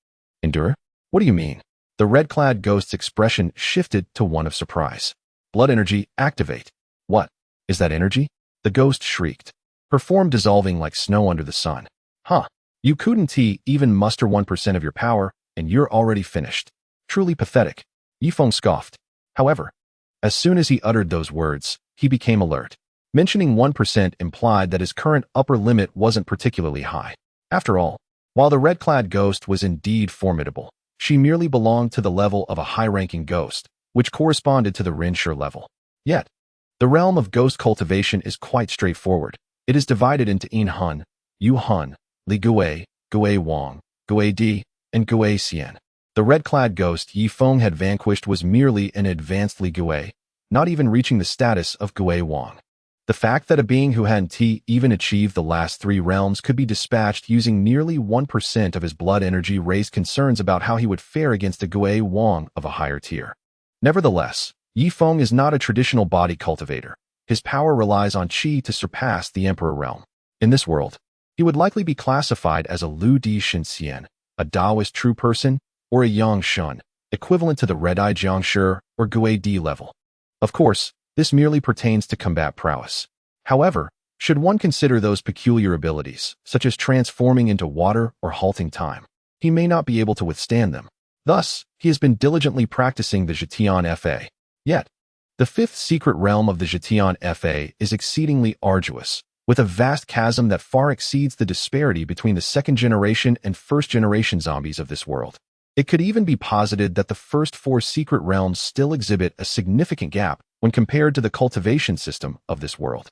Speaker 1: Endure? What do you mean? The red-clad ghost's expression shifted to one of surprise. Blood energy, activate. What? Is that energy? The ghost shrieked, her form dissolving like snow under the sun. Huh. You couldn't even muster 1% of your power, and you're already finished. Truly pathetic. Ye Feng scoffed. However, as soon as he uttered those words, he became alert. Mentioning 1% implied that his current upper limit wasn't particularly high. After all, while the red-clad ghost was indeed formidable, she merely belonged to the level of a high-ranking ghost, which corresponded to the Rinshi level. Yet, the realm of ghost cultivation is quite straightforward. It is divided into Yin Hun, Yu Hun, Li Gui, Gui Wang, Gui Di, and Gui Xian. The red-clad ghost Ye Feng had vanquished was merely an advanced Li Gui, not even reaching the status of Gui Wang. The fact that a being who hadn't even achieved the last 3 realms could be dispatched using nearly 1% of his blood energy raised concerns about how he would fare against a Gui Wang of a higher tier. Nevertheless, Ye Feng is not a traditional body cultivator. His power relies on qi to surpass the Emperor realm. In this world, he would likely be classified as a Lu Di Shen Xian, a Taoist true person, or a Yang Shun, equivalent to the Red-Eye Jiangshi or Gui Di level. Of course, this merely pertains to combat prowess. However, should one consider those peculiar abilities, such as transforming into water or halting time, he may not be able to withstand them. Thus, he has been diligently practicing the Zhetian Fa. Yet, the 5th secret realm of the Zhetian Fa is exceedingly arduous, with a vast chasm that far exceeds the disparity between the 2nd generation and 1st generation zombies of this world. It could even be posited that the first 4 secret realms still exhibit a significant gap when compared to the cultivation system of this world.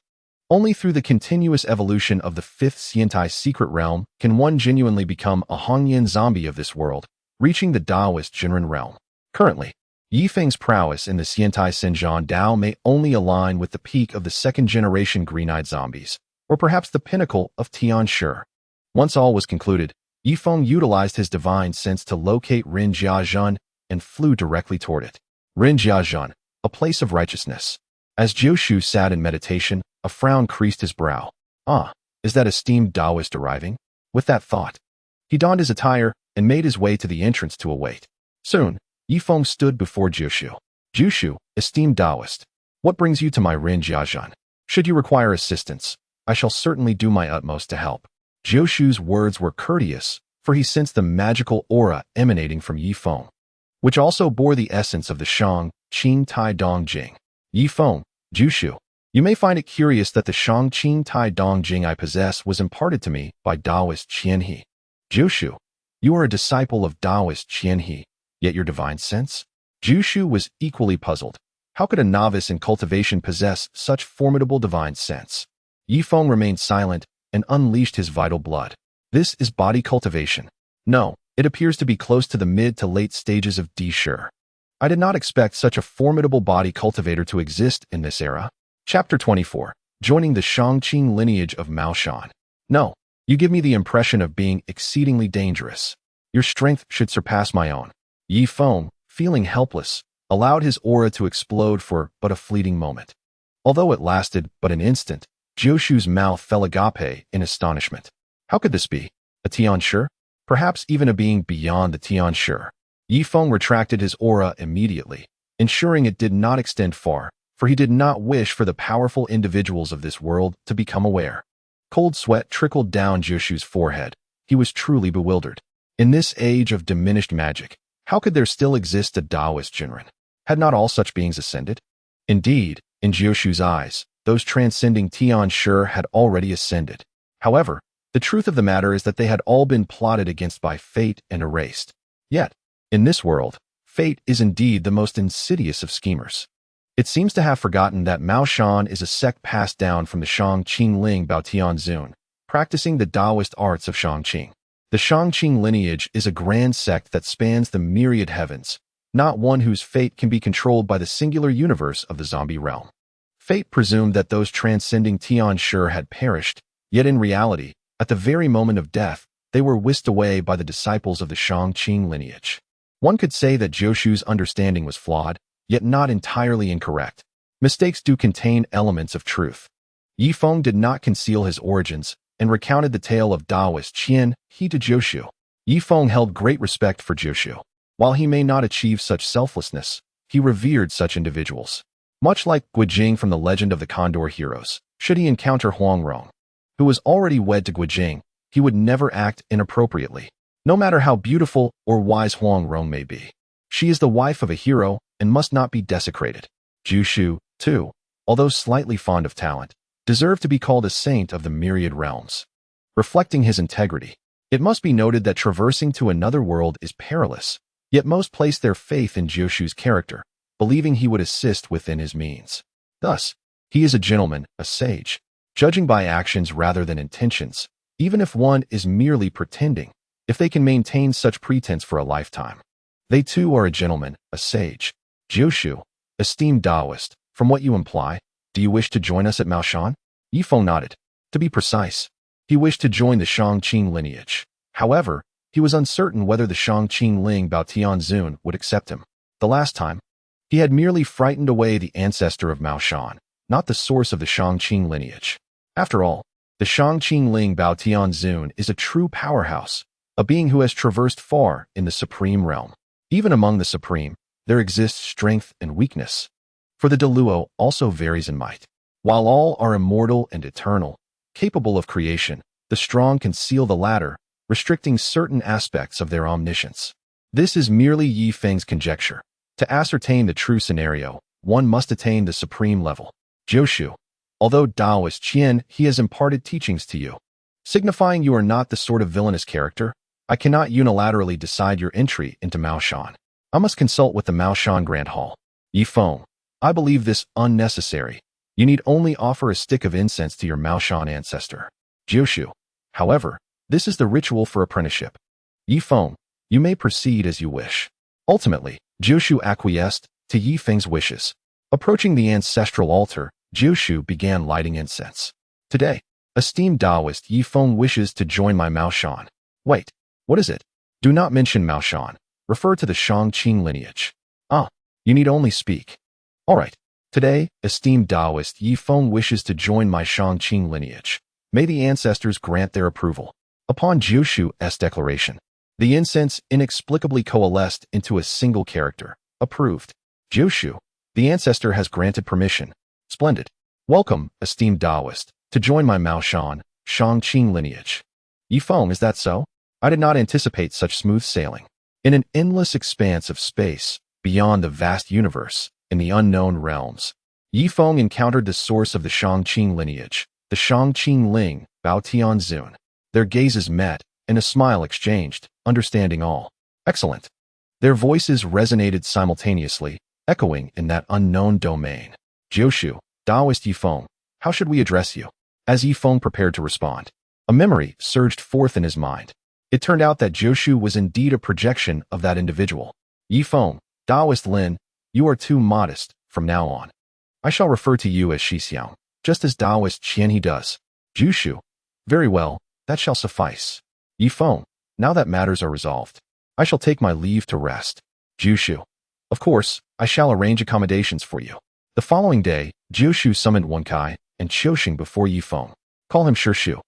Speaker 1: Only through the continuous evolution of the 5th Xiantai secret realm can one genuinely become a Hongyan zombie of this world, reaching the Taoist Jinren realm. Currently, Ye Feng's prowess in the Xiantai Senjan Dao may only align with the peak of the 2nd generation green-eyed zombies, or perhaps the pinnacle of Tian Shi. Once all was concluded, Ye Feng utilized his divine sense to locate Rin Jiazhan and flew directly toward it. Rin Jiazhan, a place of righteousness. As Jiushu sat in meditation, a frown creased his brow. Ah, is that esteemed Taoist arriving? With that thought, he donned his attire and made his way to the entrance to await. Soon, Ye Feng stood before Jiushu. Jiushu, esteemed Taoist, what brings you to my Rin Jiazhan? Should you require assistance, I shall certainly do my utmost to help. Jiushu's words were courteous, for he sensed the magical aura emanating from Ye Feng, which also bore the essence of the Shang, Qing Tai Dong Jing. Ye Feng, Jiushu, you may find it curious that the Shang Qing Tai Dong Jing I possess was imparted to me by Taoist Qian He. Jiushu, you are a disciple of Taoist Qian He, yet your divine sense? Jiushu was equally puzzled. How could a novice in cultivation possess such formidable divine sense? Ye Feng remained silent and unleashed his vital blood. This is body cultivation. No, it appears to be close to the mid to late stages of Di Shi. I did not expect such a formidable body cultivator to exist in this era. Chapter 24. Joining the Shangqing lineage of Mao Shan. No, you give me the impression of being exceedingly dangerous. Your strength should surpass my own. Ye Feng, feeling helpless, allowed his aura to explode for but a fleeting moment. Although it lasted but an instant, Jiushu's mouth fell agape in astonishment. How could this be? A Tian Shi? Perhaps even a being beyond the Tian Shi. Ye Feng retracted his aura immediately, ensuring it did not extend far, for he did not wish for the powerful individuals of this world to become aware. Cold sweat trickled down Jiushu's forehead. He was truly bewildered. In this age of diminished magic, how could there still exist a Taoist Jinren? Had not all such beings ascended? Indeed, in Jiushu's eyes, those transcending Tian Shi had already ascended. However, the truth of the matter is that they had all been plotted against by fate and erased. Yet, in this world, fate is indeed the most insidious of schemers. It seems to have forgotten that Mao Shan is a sect passed down from the Shangqing Ling Baotian Zun, practicing the Taoist arts of Shangqing. The Shangqing lineage is a grand sect that spans the myriad heavens, not one whose fate can be controlled by the singular universe of the zombie realm. Fate presumed that those transcending Tian Shi had perished, yet in reality, at the very moment of death, they were whisked away by the disciples of the Shangqing lineage. One could say that Jiushu's understanding was flawed, yet not entirely incorrect. Mistakes do contain elements of truth. Ye Feng did not conceal his origins, and recounted the tale of Taoist Qian He to Jiushu. Ye Feng held great respect for Jiushu. While he may not achieve such selflessness, he revered such individuals. Much like Guijing from the Legend of the Condor Heroes, should he encounter Huang Rong, who was already wed to Guijing, he would never act inappropriately, no matter how beautiful or wise Huang Rong may be. She is the wife of a hero and must not be desecrated. Jiushu, too, although slightly fond of talent, deserved to be called a saint of the myriad realms. Reflecting his integrity, it must be noted that traversing to another world is perilous, yet most place their faith in Jiushu's character, believing he would assist within his means. Thus, he is a gentleman, a sage, judging by actions rather than intentions, even if one is merely pretending, if they can maintain such pretense for a lifetime. They too are a gentleman, a sage. Jiushu, esteemed Taoist, from what you imply, do you wish to join us at Maoshan? Ye Feng nodded. To be precise, he wished to join the Shangqing lineage. However, he was uncertain whether the Shangqing Ling Baotianzun would accept him. The last time, he had merely frightened away the ancestor of Maoshan, not the source of the Shangqing lineage. After all, the Shangqing Ling Baotianzun is a true powerhouse, a being who has traversed far in the supreme realm. Even among the supreme, there exists strength and weakness. For the Deluo also varies in might. While all are immortal and eternal, capable of creation, the strong conceal the latter, restricting certain aspects of their omniscience. This is merely Ye Feng's conjecture. To ascertain the true scenario, one must attain the supreme level. Jiushu, although Taoist Qian, he has imparted teachings to you, signifying you are not the sort of villainous character. I cannot unilaterally decide your entry into Maoshan. I must consult with the Maoshan Grand Hall. Ye Feng, I believe this unnecessary. You need only offer a stick of incense to your Maoshan ancestor. Jiushu, however, this is the ritual for apprenticeship. Ye Feng, you may proceed as you wish. Ultimately, Jiushu acquiesced to Ye Feng's wishes. Approaching the ancestral altar, Jiushu began lighting incense. Today, esteemed Taoist Ye Feng wishes to join my Maoshan. Wait, what is it? Do not mention Maoshan. Refer to the Shangqing lineage. You need only speak. All right. Today, esteemed Taoist Ye Feng wishes to join my Shangqing lineage. May the ancestors grant their approval. Upon Jiushu's declaration, the incense inexplicably coalesced into a single character. Approved. Jiushu, the ancestor has granted permission. Splendid. Welcome, esteemed Taoist, to join my Maoshan, Shangqing lineage. Ye Feng, is that so? I did not anticipate such smooth sailing. In an endless expanse of space, beyond the vast universe, in the unknown realms, Ye Feng encountered the source of the Shangqing lineage, the Shangqing Ling Baotianzun. Their gazes met, and a smile exchanged, understanding all. Excellent. Their voices resonated simultaneously, echoing in that unknown domain. Jiushu, Taoist Ye Feng, how should we address you? As Ye Feng prepared to respond, a memory surged forth in his mind. It turned out that Jiushu was indeed a projection of that individual. Ye Feng, Taoist Lin, you are too modest. From now on, I shall refer to you as Shixiang, just as Taoist Qian he does. Jiushu, very well, that shall suffice. Ye Feng, now that matters are resolved, I shall take my leave to rest. Jiushu, of course, I shall arrange accommodations for you. The following day, Jiushu summoned Wenkai and Qiuxing before Ye Feng. Call him Shishu.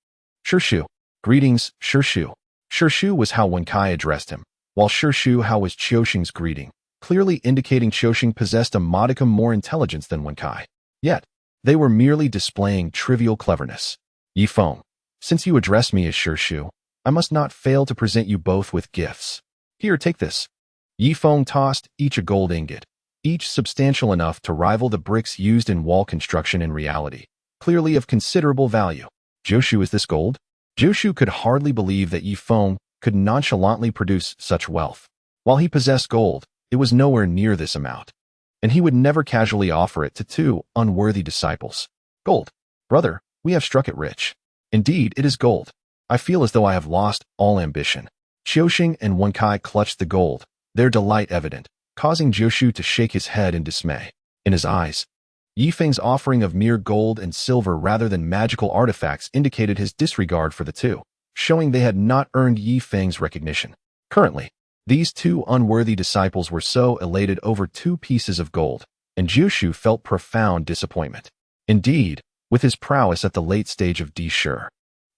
Speaker 1: Shishu, greetings, Shishu. Shishu was how Wenkai addressed him, while Shishu how was Qiuxing's greeting, clearly indicating Qiuxing possessed a modicum more intelligence than Wenkai. Yet, they were merely displaying trivial cleverness. Ye Feng, since you address me as Shishu, I must not fail to present you both with gifts. Here, take this. Ye Feng tossed each a gold ingot, each substantial enough to rival the bricks used in wall construction in reality, clearly of considerable value. Jiushu, is this gold? Jiushu could hardly believe that Ye Feng could nonchalantly produce such wealth. While he possessed gold, it was nowhere near this amount, and he would never casually offer it to two unworthy disciples. Gold. Brother, we have struck it rich. Indeed, it is gold. I feel as though I have lost all ambition. Qiuxing and Wenkai clutched the gold, their delight evident, causing Jiushu to shake his head in dismay. In his eyes, Ye Feng's offering of mere gold and silver rather than magical artifacts indicated his disregard for the two, showing they had not earned Ye Feng's recognition. Currently, these two unworthy disciples were so elated over 2 pieces of gold, and Jiushu felt profound disappointment. Indeed, with his prowess at the late stage of Deshur,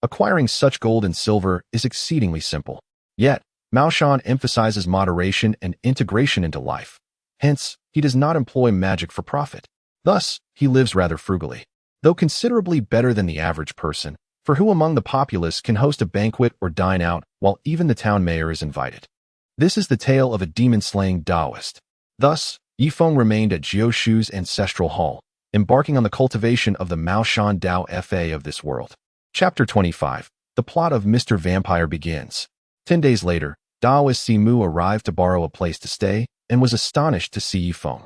Speaker 1: acquiring such gold and silver is exceedingly simple. Yet, Maoshan emphasizes moderation and integration into life. Hence, he does not employ magic for profit. Thus, he lives rather frugally, though considerably better than the average person, for who among the populace can host a banquet or dine out while even the town mayor is invited? This is the tale of a demon-slaying Taoist. Thus, Ye Feng remained at Jiushu's ancestral hall, embarking on the cultivation of the Maoshan Dao Fa of this world. Chapter 25. The plot of Mr. Vampire begins. 10 days later, Taoist Simu arrived to borrow a place to stay and was astonished to see Ye Feng.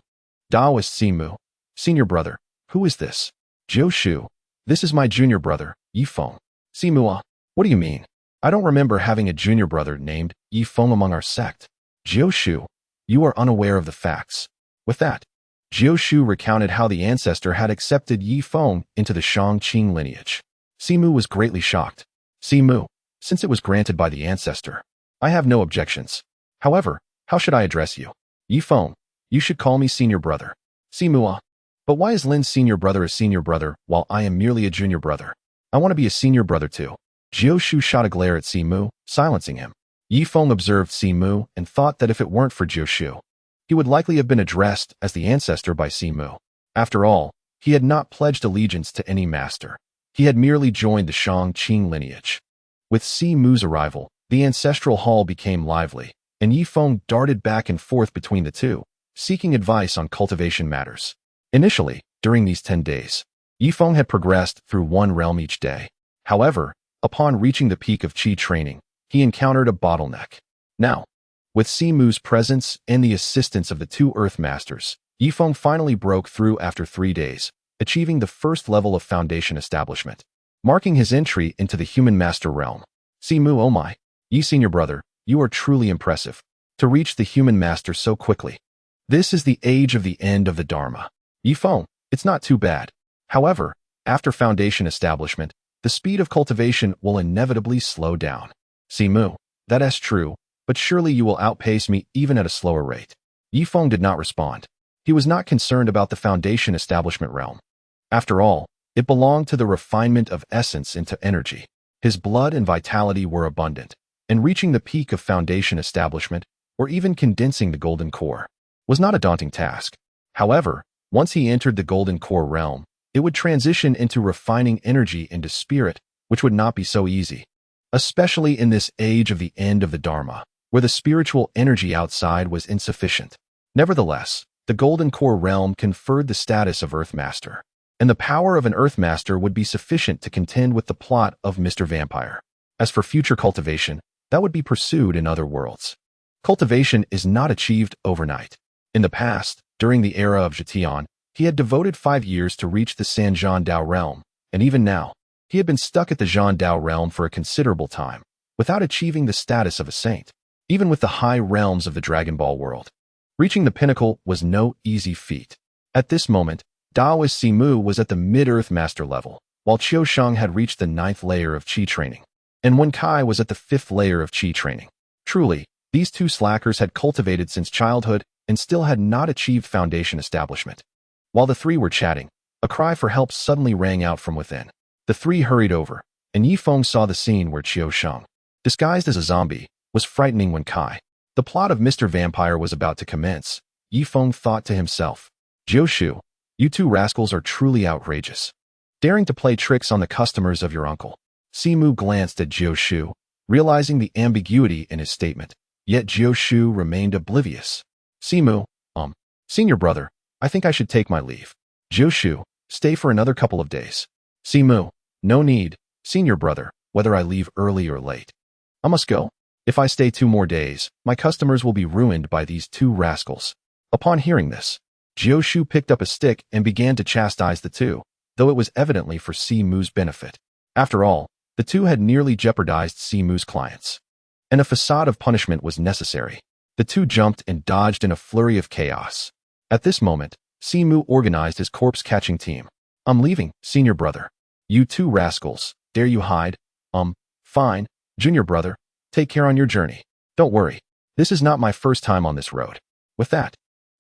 Speaker 1: Daoist Simu. Senior brother. Who is this? Jiu Shu. This is my junior brother, Ye Feng. Simu. What do you mean? I don't remember having a junior brother named Ye Feng among our sect. Jiu Shu. You are unaware of the facts. With that, Jiu Shu recounted how the ancestor had accepted Ye Feng into the Shang-Qing lineage. Simu was greatly shocked. Simu, since it was granted by the ancestor, I have no objections. However, how should I address you? Ye Feng, you should call me senior brother. Simu. But why is Lin's senior brother a senior brother while I am merely a junior brother? I want to be a senior brother too. Jiu Shu shot a glare at Simu, silencing him. Ye Feng observed Simu and thought that if it weren't for Jiu Shu, he would likely have been addressed as the ancestor by Simu. After all, he had not pledged allegiance to any master. He had merely joined the Shang-Qing lineage. With Simu's arrival, the ancestral hall became lively, and Ye Feng darted back and forth between the two, seeking advice on cultivation matters. Initially, during these 10 days, Ye Feng had progressed through one realm each day. However, upon reaching the peak of Qi training, he encountered a bottleneck. Now, with Simu's presence and the assistance of the two Earth Masters, Ye Feng finally broke through after 3 days, achieving the first level of foundation establishment, marking his entry into the human master realm. Simu, oh my, Ye senior brother, you are truly impressive. To reach the human master so quickly. This is the age of the end of the Dharma. Ye Feng, it's not too bad. However, after foundation establishment, the speed of cultivation will inevitably slow down. Simu, that is true, but surely you will outpace me even at a slower rate. Ye Feng did not respond. He was not concerned about the foundation establishment realm. After all, it belonged to the refinement of essence into energy. His blood and vitality were abundant, and reaching the peak of foundation establishment, or even condensing the golden core, was not a daunting task. However, once he entered the golden core realm, it would transition into refining energy into spirit, which would not be so easy, especially in this age of the end of the Dharma, where the spiritual energy outside was insufficient. Nevertheless, the golden core realm conferred the status of Earth Master, and the power of an Earth Master would be sufficient to contend with the plot of Mr. Vampire. As for future cultivation, that would be pursued in other worlds. Cultivation is not achieved overnight. In the past, during the era of Zetian, he had devoted 5 years to reach the Sanjian Dao realm, and even now, he had been stuck at the Zhan Dao realm for a considerable time, without achieving the status of a saint. Even with the high realms of the Dragon Ball world, reaching the pinnacle was no easy feat. At this moment, Daoist Simu was at the mid-Earth Master level, while Qiu Sheng had reached the 9th layer of Qi training, and Wen Kai was at the 5th layer of Qi training. Truly, these two slackers had cultivated since childhood and still had not achieved foundation establishment. While the three were chatting, a cry for help suddenly rang out from within. The three hurried over, and Ye Feng saw the scene where Qiu Sheng, disguised as a zombie, was frightening Wen Kai. The plot of Mr. Vampire was about to commence. Ye Feng thought to himself, Jiu Shu, you two rascals are truly outrageous. Daring to play tricks on the customers of your uncle. Simu glanced at Jiu Shu, realizing the ambiguity in his statement, yet Jiu Shu remained oblivious. Simu, senior brother, I think I should take my leave. Jiu Shu, stay for another couple of days. Simu, no need, senior brother, whether I leave early or late. I must go. If I stay 2 more days, my customers will be ruined by these 2 rascals. Upon hearing this, Jiu Shu picked up a stick and began to chastise the 2, though it was evidently for Simu's benefit. After all, the 2 had nearly jeopardized Simu's clients, and a facade of punishment was necessary. The 2 jumped and dodged in a flurry of chaos. At this moment, Simu organized his corpse-catching team. I'm leaving, senior brother. You 2 rascals, dare you hide? Fine, junior brother, take care on your journey. Don't worry, this is not my first time on this road. With that,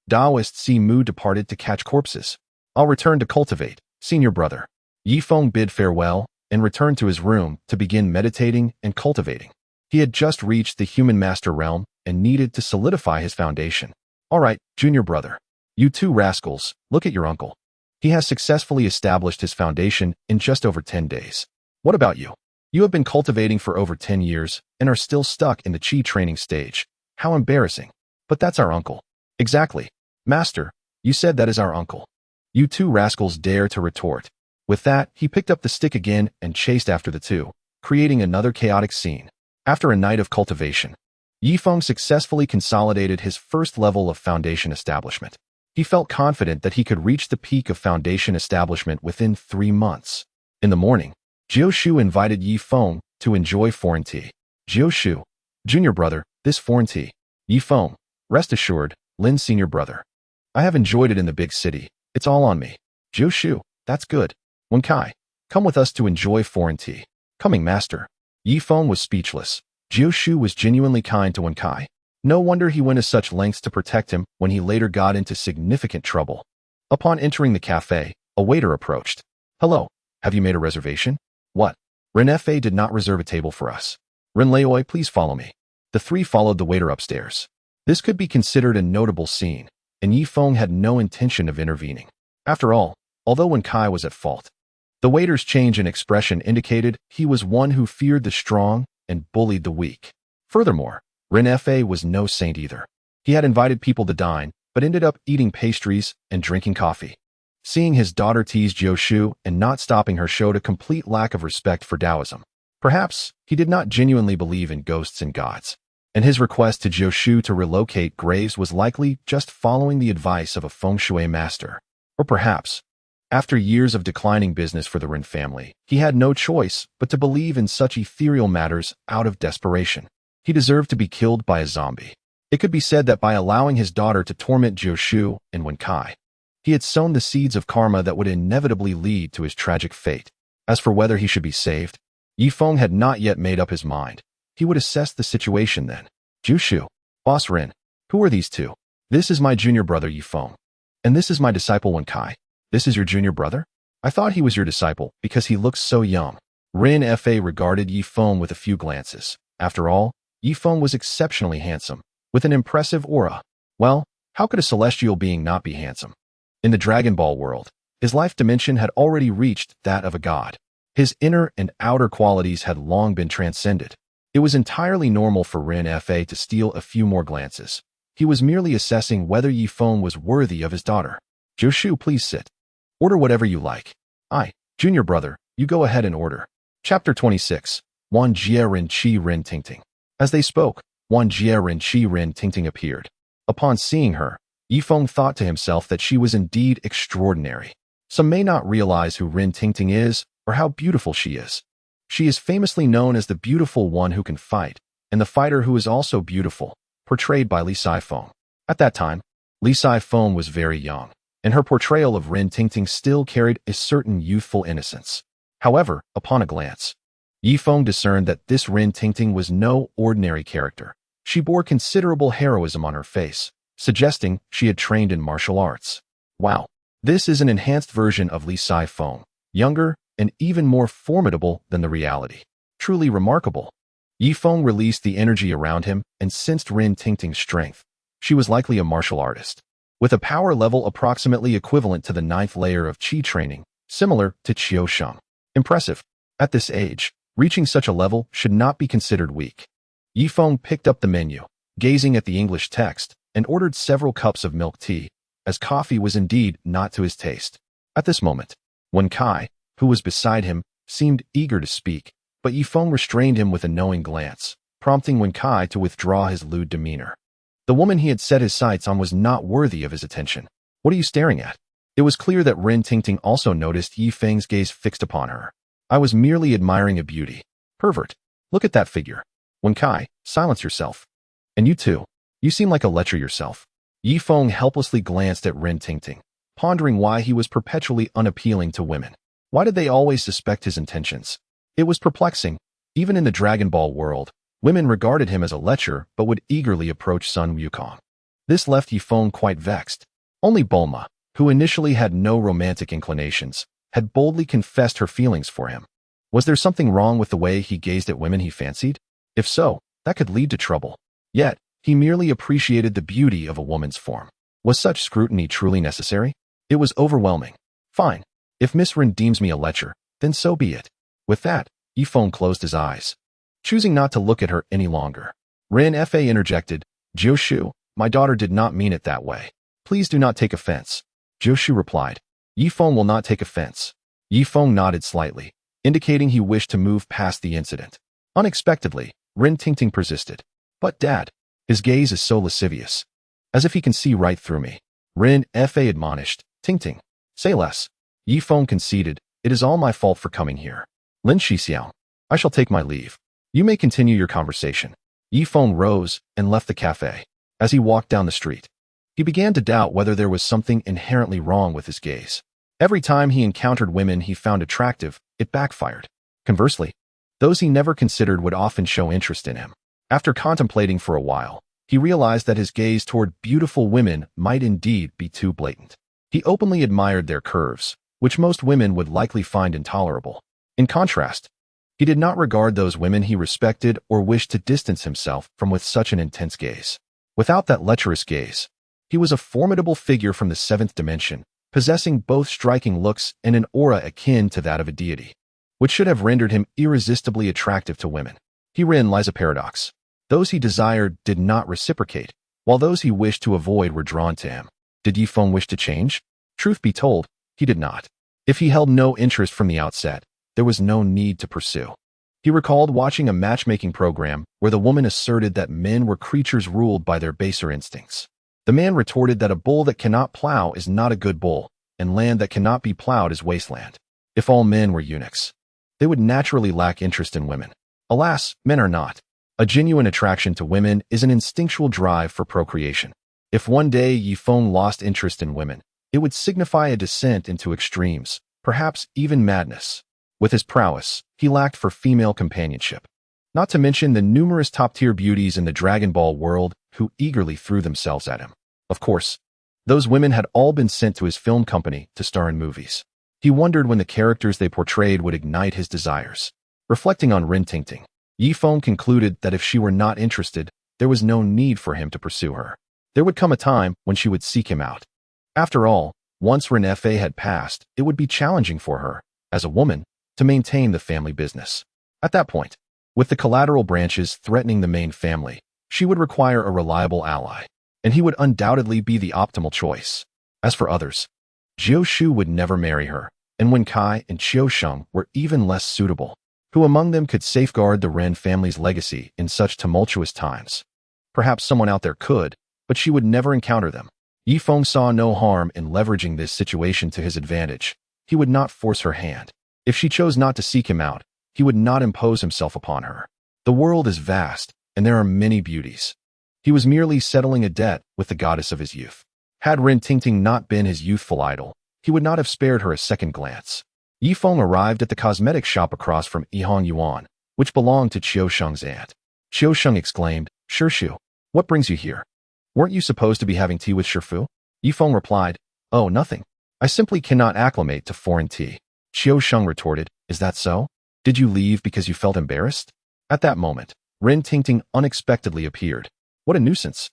Speaker 1: Daoist Simu departed to catch corpses. I'll return to cultivate, senior brother. Ye Feng bid farewell and returned to his room to begin meditating and cultivating. He had just reached the human master realm and needed to solidify his foundation. All right, junior brother. You 2 rascals, look at your uncle. He has successfully established his foundation in just over 10 days. What about you? You have been cultivating for over 10 years and are still stuck in the Qi training stage. How embarrassing. But that's our uncle. Exactly. Master, you said that is our uncle. You 2 rascals dare to retort. With that, he picked up the stick again and chased after the 2, creating another chaotic scene. After a night of cultivation, Ye Feng successfully consolidated his first level of foundation establishment. He felt confident that he could reach the peak of foundation establishment within 3 months. In the morning, Jiu invited Ye Feng to enjoy foreign tea. Jiu, junior brother, this foreign tea. Ye Feng, rest assured, Lin's senior brother. I have enjoyed it in the big city. It's all on me. Jiu, that's good. Wen Kai, come with us to enjoy foreign tea. Coming, master. Ye Feng was speechless. Jiu was genuinely kind to Wen Kai. No wonder he went to such lengths to protect him when he later got into significant trouble. Upon entering the cafe, a waiter approached. Hello, have you made a reservation? What? Ren Fa did not reserve a table for us. Ren Laoi, please follow me. The three followed the waiter upstairs. This could be considered a notable scene, and Ye Feng had no intention of intervening. After all, although Wen Kai was at fault, the waiter's change in expression indicated he was one who feared the strong and bullied the weak. Furthermore, Ren Fa was no saint either. He had invited people to dine, but ended up eating pastries and drinking coffee. Seeing his daughter tease Jiu and not stopping her showed a complete lack of respect for Taoism. Perhaps he did not genuinely believe in ghosts and gods, and his request to Jiu to relocate graves was likely just following the advice of a feng shui master. Or perhaps, after years of declining business for the Ren family, he had no choice but to believe in such ethereal matters out of desperation. He deserved to be killed by a zombie. It could be said that by allowing his daughter to torment Jiu and Wen Kai, he had sown the seeds of karma that would inevitably lead to his tragic fate. As for whether he should be saved, Ye Feng had not yet made up his mind. He would assess the situation then. Jiu, Boss Ren, who are these two? This is my junior brother Ye Feng. And this is my disciple Wen Kai. This is your junior brother? I thought he was your disciple because he looks so young. Ren Fa regarded Ye Feng with a few glances. After all, Ye Feng was exceptionally handsome, with an impressive aura. Well, how could a celestial being not be handsome? In the Dragon Ball world, his life dimension had already reached that of a god. His inner and outer qualities had long been transcended. It was entirely normal for Ren Fa to steal a few more glances. He was merely assessing whether Ye Feng was worthy of his daughter. Jiu, please sit. Order whatever you like. Junior brother, you go ahead and order. Chapter 26. Wan Jie Ren Qi Ren Tingting. As they spoke, Wan Jie Ren Qi Ren Tingting appeared. Upon seeing her, Ye Feng thought to himself that she was indeed extraordinary. Some may not realize who Ren Tingting is or how beautiful she is. She is famously known as the beautiful one who can fight, and the fighter who is also beautiful, portrayed by Li Feng. At that time, Li Feng was very young, and her portrayal of Ren Tingting still carried a certain youthful innocence. However, upon a glance, Ye Feng discerned that this Ren Tingting was no ordinary character. She bore considerable heroism on her face, suggesting she had trained in martial arts. Wow, this is an enhanced version of Li Feng, younger and even more formidable than the reality. Truly remarkable. Ye Feng released the energy around him and sensed Ren Tingting's strength. She was likely a martial artist, with a power level approximately equivalent to the 9th layer of Qi training, similar to Qiu Sheng. Impressive. At this age, reaching such a level should not be considered weak. Ye Feng picked up the menu, gazing at the English text, and ordered several cups of milk tea, as coffee was indeed not to his taste. At this moment, Wen Kai, who was beside him, seemed eager to speak, but Ye Feng restrained him with a knowing glance, prompting Wen Kai to withdraw his lewd demeanor. The woman he had set his sights on was not worthy of his attention. What are you staring at? It was clear that Ren Tingting also noticed Ye Feng's gaze fixed upon her. I was merely admiring a beauty. Pervert. Look at that figure. Wen Kai, silence yourself. And you too. You seem like a lecher yourself. Ye Feng helplessly glanced at Ren Tingting, pondering why he was perpetually unappealing to women. Why did they always suspect his intentions? It was perplexing. Even in the Dragon Ball world, women regarded him as a lecher but would eagerly approach Sun Wukong. This left Ye Feng quite vexed. Only Bulma, who initially had no romantic inclinations, had boldly confessed her feelings for him. Was there something wrong with the way he gazed at women he fancied? If so, that could lead to trouble. Yet, he merely appreciated the beauty of a woman's form. Was such scrutiny truly necessary? It was overwhelming. Fine. If Miss Ren deems me a lecher, then so be it. With that, Ye Feng closed his eyes, choosing not to look at her any longer. Ren Fa interjected, Jiu, my daughter did not mean it that way. Please do not take offense. Jiu replied, Ye Feng will not take offense. Ye Feng nodded slightly, indicating he wished to move past the incident. Unexpectedly, Ren Tingting persisted. But Dad, his gaze is so lascivious. As if he can see right through me. Ren Fa admonished. Ting Ting. Say less. Ye Feng conceded. It is all my fault for coming here. Lin Shixiao. I shall take my leave. You may continue your conversation. Ye Feng rose and left the cafe. As he walked down the street, he began to doubt whether there was something inherently wrong with his gaze. Every time he encountered women he found attractive, it backfired. Conversely, those he never considered would often show interest in him. After contemplating for a while, he realized that his gaze toward beautiful women might indeed be too blatant. He openly admired their curves, which most women would likely find intolerable. In contrast, he did not regard those women he respected or wished to distance himself from with such an intense gaze. Without that lecherous gaze, he was a formidable figure from the seventh dimension, possessing both striking looks and an aura akin to that of a deity, which should have rendered him irresistibly attractive to women. Herein lies a paradox. Those he desired did not reciprocate, while those he wished to avoid were drawn to him. Did Ye Feng wish to change? Truth be told, he did not. If he held no interest from the outset, there was no need to pursue. He recalled watching a matchmaking program where the woman asserted that men were creatures ruled by their baser instincts. The man retorted that a bull that cannot plow is not a good bull, and land that cannot be plowed is wasteland. If all men were eunuchs, they would naturally lack interest in women. Alas, men are not. A genuine attraction to women is an instinctual drive for procreation. If one day Ye Feng lost interest in women, it would signify a descent into extremes, perhaps even madness. With his prowess, he lacked for female companionship. Not to mention the numerous top-tier beauties in the Dragon Ball world who eagerly threw themselves at him. Of course, those women had all been sent to his film company to star in movies. He wondered when the characters they portrayed would ignite his desires. Reflecting on Ren Tingting, Ye Feng concluded that if she were not interested, there was no need for him to pursue her. There would come a time when she would seek him out. After all, once Ren Fa had passed, it would be challenging for her, as a woman, to maintain the family business. At that point, with the collateral branches threatening the main family, she would require a reliable ally, and he would undoubtedly be the optimal choice. As for others, Jiu Shu would never marry her, and Wen Kai and Qiu Sheng were even less suitable. Who among them could safeguard the Ren family's legacy in such tumultuous times? Perhaps someone out there could, but she would never encounter them. Ye Feng saw no harm in leveraging this situation to his advantage. He would not force her hand. If she chose not to seek him out, he would not impose himself upon her. The world is vast, and there are many beauties. He was merely settling a debt with the goddess of his youth. Had Ren Tingting not been his youthful idol, he would not have spared her a second glance. Ye Feng arrived at the cosmetics shop across from Yihong Yuan, which belonged to Qiu Sheng's aunt. Qiu Sheng exclaimed, Shirshu, what brings you here? Weren't you supposed to be having tea with Shifu? Ye Feng replied, Oh, nothing. I simply cannot acclimate to foreign tea. Qiu Sheng retorted, Is that so? Did you leave because you felt embarrassed? At that moment, Ren Tingting unexpectedly appeared. What a nuisance.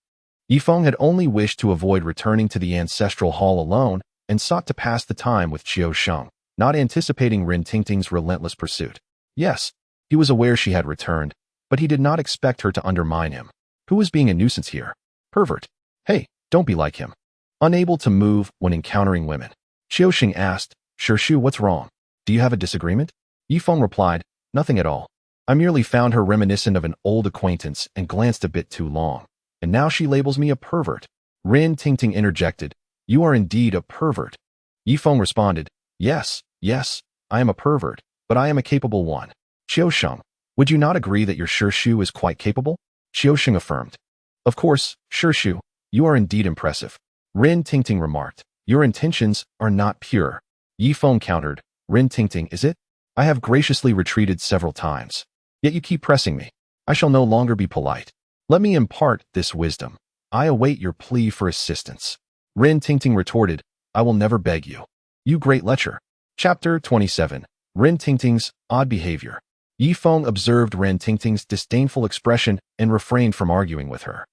Speaker 1: Ye Feng had only wished to avoid returning to the ancestral hall alone and sought to pass the time with Qiu Sheng, not anticipating Ren Tingting's relentless pursuit. Yes, he was aware she had returned, but he did not expect her to undermine him. Who was being a nuisance here? Pervert. Hey, don't be like him. Unable to move when encountering women, Qiu Sheng asked, Shirshu, what's wrong? Do you have a disagreement? Ye Feng replied, Nothing at all. I merely found her reminiscent of an old acquaintance and glanced a bit too long, and now she labels me a pervert. Ren Tingting interjected, You are indeed a pervert. Ye Feng responded, Yes, I am a pervert, but I am a capable one. Qiu Sheng, would you not agree that your Shirshu is quite capable? Qiu Sheng affirmed. Of course, Shirshu, you are indeed impressive. Ren Tingting remarked, Your intentions are not pure. Ye Feng countered, Ren Tingting, is it? I have graciously retreated several times. Yet you keep pressing me. I shall no longer be polite. Let me impart this wisdom. I await your plea for assistance. Ren Tingting retorted, I will never beg you. You great lecher. Chapter 27. Ren Tingting's odd behavior. Ye Feng observed Ren Tingting's disdainful expression and refrained from arguing with her.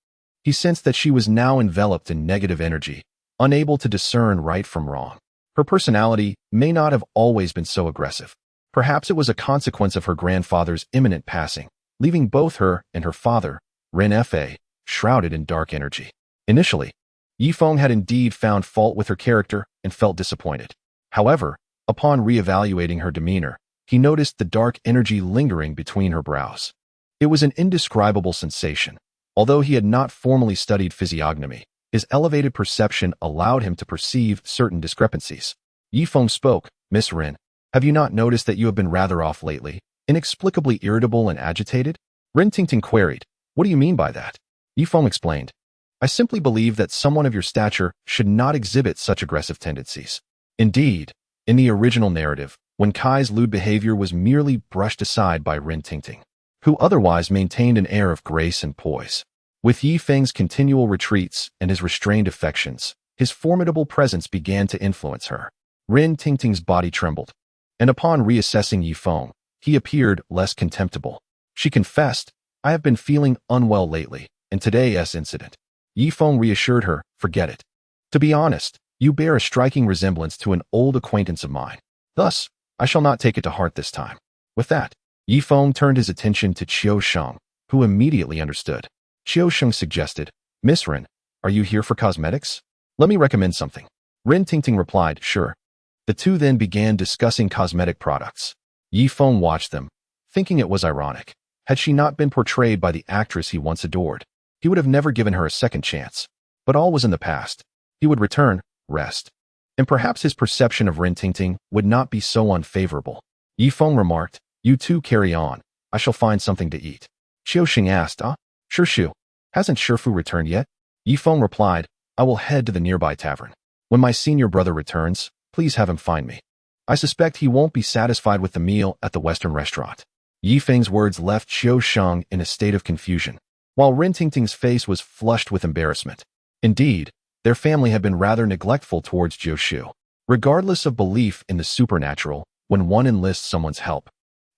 Speaker 1: He sensed that she was now enveloped in negative energy, unable to discern right from wrong. Her personality may not have always been so aggressive. Perhaps it was a consequence of her grandfather's imminent passing, leaving both her and her father, Ren Fa, shrouded in dark energy. Initially, Ye Feng had indeed found fault with her character and felt disappointed. However, upon reevaluating her demeanor, he noticed the dark energy lingering between her brows. It was an indescribable sensation. Although he had not formally studied physiognomy, his elevated perception allowed him to perceive certain discrepancies. Ye Feng spoke, "Miss Rin, have you not noticed that you have been rather off lately, inexplicably irritable and agitated?" Rin Tingting queried, "What do you mean by that?" Ye Feng explained, "I simply believe that someone of your stature should not exhibit such aggressive tendencies." Indeed, in the original narrative, when Kai's lewd behavior was merely brushed aside by Rin Tingting, who otherwise maintained an air of grace and poise. With Ye Feng's continual retreats and his restrained affections, his formidable presence began to influence her. Rin Tingting's body trembled, and upon reassessing Ye Feng, he appeared less contemptible. She confessed, "I have been feeling unwell lately, and today's incident." Ye Feng reassured her, "Forget it. To be honest, you bear a striking resemblance to an old acquaintance of mine. Thus, I shall not take it to heart this time." With that, Ye Feng turned his attention to Qiu Sheng, who immediately understood. Qiu Sheng suggested, "Miss Rin, are you here for cosmetics? Let me recommend something." Rin Tingting replied, "Sure." The two then began discussing cosmetic products. Ye Feng watched them, thinking it was ironic. Had she not been portrayed by the actress he once adored, he would have never given her a second chance. But all was in the past. He would return, rest. And perhaps his perception of Rin Tingting would not be so unfavorable. Ye Feng remarked, "You two carry on. I shall find something to eat." Qiu Sheng asked, "Sure Shu, hasn't Shifu returned yet?" Ye Feng replied, "I will head to the nearby tavern. When my senior brother returns, please have him find me. I suspect he won't be satisfied with the meal at the Western restaurant." Ye Feng's words left Qiu Sheng in a state of confusion, while Rin Tingting's face was flushed with embarrassment. Indeed, their family had been rather neglectful towards Jiu. Regardless of belief in the supernatural, when one enlists someone's help,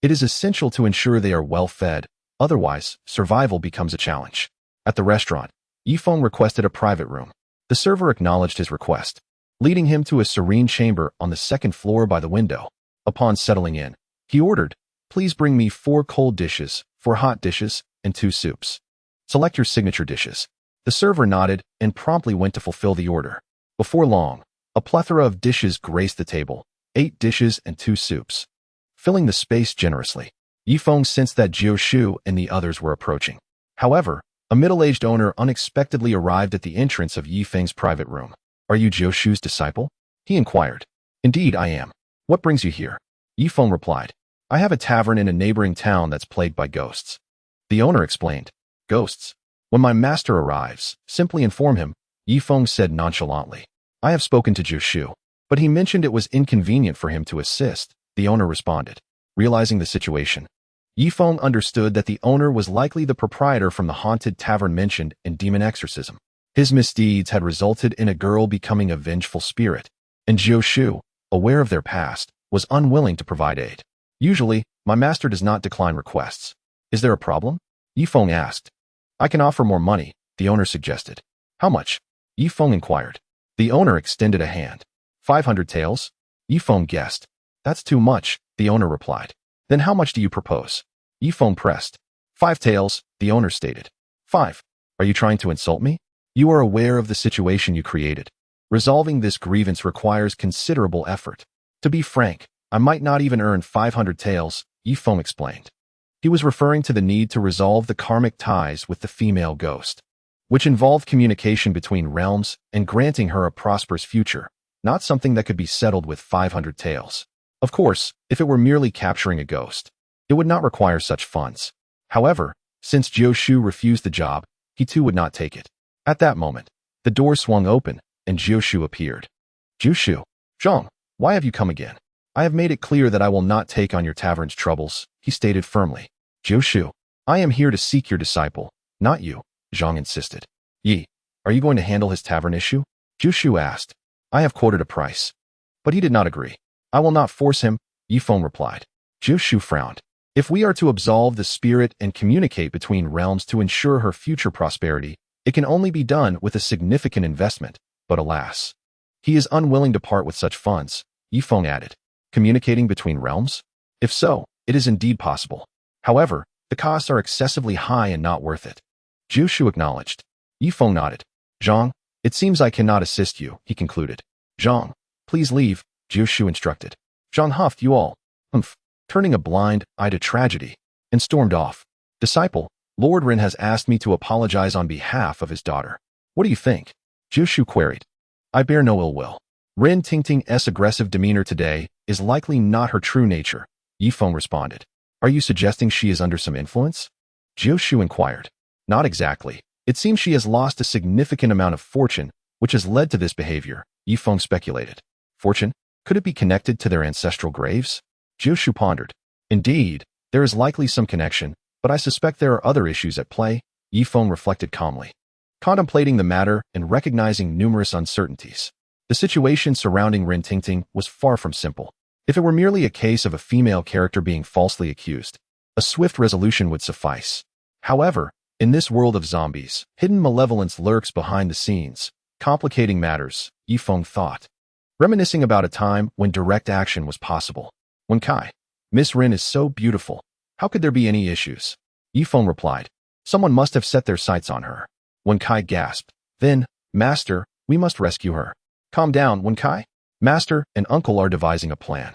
Speaker 1: it is essential to ensure they are well fed, otherwise, survival becomes a challenge. At the restaurant, Ye Feng requested a private room. The server acknowledged his request, leading him to a serene chamber on the second floor by the window. Upon settling in, he ordered, "Please bring me 4 cold dishes, 4 hot dishes, and 2 soups. Select your signature dishes." The server nodded and promptly went to fulfill the order. Before long, a plethora of dishes graced the table, 8 dishes and 2 soups, filling the space generously. Ye Feng sensed that Jiu Shu and the others were approaching. However, a middle-aged owner unexpectedly arrived at the entrance of Ye Feng's private room. "Are you Jiu Shu's disciple?" he inquired. "Indeed, I am. What brings you here?" Ye Feng replied, "I have a tavern in a neighboring town that's plagued by ghosts." The owner explained, "Ghosts? When my master arrives, simply inform him," Ye Feng said nonchalantly. "I have spoken to Jiu Shu, but he mentioned it was inconvenient for him to assist," the owner responded. Realizing the situation, Ye Feng understood that the owner was likely the proprietor from the haunted tavern mentioned in Demon Exorcism. His misdeeds had resulted in a girl becoming a vengeful spirit, and Jiu Shu, aware of their past, was unwilling to provide aid. "Usually, my master does not decline requests. Is there a problem?" Ye Feng asked. "I can offer more money," the owner suggested. "How much?" Ye Feng inquired. The owner extended a hand. 500 taels? Ye Feng guessed. "That's too much," the owner replied. "Then how much do you propose?" Ye Feng pressed. 5 taels, the owner stated. 5. Are you trying to insult me? You are aware of the situation you created. Resolving this grievance requires considerable effort. To be frank, I might not even earn 500 taels, Ye Feng explained. He was referring to the need to resolve the karmic ties with the female ghost, which involved communication between realms and granting her a prosperous future, not something that could be settled with 500 taels. Of course, if it were merely capturing a ghost, it would not require such funds. However, since Jiu Shu refused the job, he too would not take it. At that moment, the door swung open, and Jiu Shu appeared. "Jiu Shu, Zhang, why have you come again?" "I have made it clear that I will not take on your tavern's troubles," he stated firmly. "Jiu Shu, I am here to seek your disciple, not you," Zhang insisted. "Yi, are you going to handle his tavern issue?" Jiu Shu asked. "I have quoted a price." But he did not agree. "I will not force him," Ye Feng replied. Jiu Shu frowned. "If we are to absolve the spirit and communicate between realms to ensure her future prosperity, it can only be done with a significant investment, but alas, he is unwilling to part with such funds," Ye Feng added. "Communicating between realms? If so, it is indeed possible. However, the costs are excessively high and not worth it." Jiu Shu acknowledged. Ye Feng nodded. "Zhang, it seems I cannot assist you," he concluded. "Zhang, please leave," Jiu Shu instructed. Zhang huffed you all, turning a blind eye to tragedy, and stormed off. "Disciple, Lord Rin has asked me to apologize on behalf of his daughter. What do you think?" Jiu queried. I bear no ill will. Rin Tingting's aggressive demeanor today is likely not her true nature, Ye Feng responded. Are you suggesting she is under some influence? Jiu inquired. Not exactly. It seems she has lost a significant amount of fortune, which has led to this behavior, Ye Feng speculated. Fortune? Could it be connected to their ancestral graves? Jiu pondered. Indeed, there is likely some connection, but I suspect there are other issues at play, Ye Feng reflected calmly. Contemplating the matter and recognizing numerous uncertainties, the situation surrounding Rin Tingting was far from simple. If it were merely a case of a female character being falsely accused, a swift resolution would suffice. However, in this world of zombies, hidden malevolence lurks behind the scenes, complicating matters, Ye Feng thought. Reminiscing about a time when direct action was possible. When Kai, Miss Rin is so beautiful, how could there be any issues? Ye Feng replied. Someone must have set their sights on her. When Kai gasped. Then, Master, we must rescue her. Calm down, Wen Kai. Master and Uncle are devising a plan.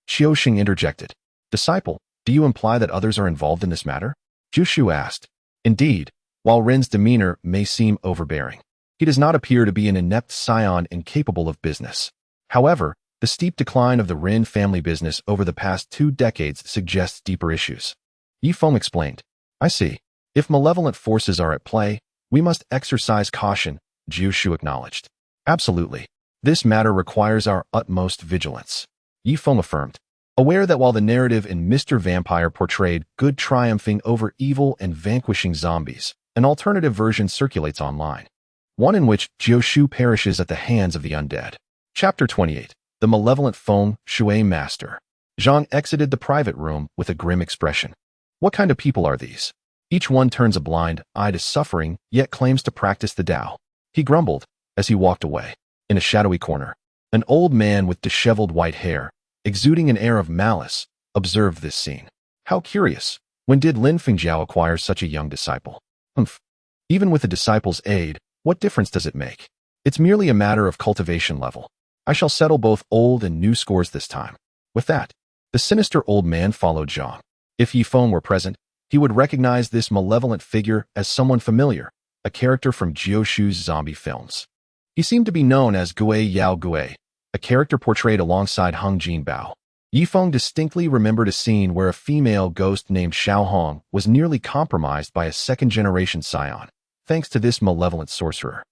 Speaker 1: Xiaoxing interjected. Disciple, do you imply that others are involved in this matter? Jushu asked. Indeed, while Rin's demeanor may seem overbearing, he does not appear to be an inept scion incapable of business. However, the steep decline of the Rin family business over the past 2 decades suggests deeper issues. Ye Feng explained. I see. If malevolent forces are at play, we must exercise caution, Jushu acknowledged. Absolutely. This matter requires our utmost vigilance, Ye Feng affirmed, aware that while the narrative in Mr. Vampire portrayed good triumphing over evil and vanquishing zombies, an alternative version circulates online, one in which Jiu perishes at the hands of the undead. Chapter 28. The Malevolent Feng Shui Master. Zhang exited the private room with a grim expression. What kind of people are these? Each one turns a blind eye to suffering, yet claims to practice the Dao. He grumbled as he walked away. In a shadowy corner, an old man with disheveled white hair, exuding an air of malice, observed this scene. How curious. When did Lin Fengjiao acquire such a young disciple? Humph. Even with a disciple's aid, what difference does it make? It's merely a matter of cultivation level. I shall settle both old and new scores this time. With that, the sinister old man followed Zhang. If Ye Feng were present, he would recognize this malevolent figure as someone familiar, a character from Jiushu's zombie films. He seemed to be known as Gui Yao Gui, a character portrayed alongside Hung Jinbao. Ye Feng distinctly remembered a scene where a female ghost named Xiao Hong was nearly compromised by a second-generation scion, thanks to this malevolent sorcerer,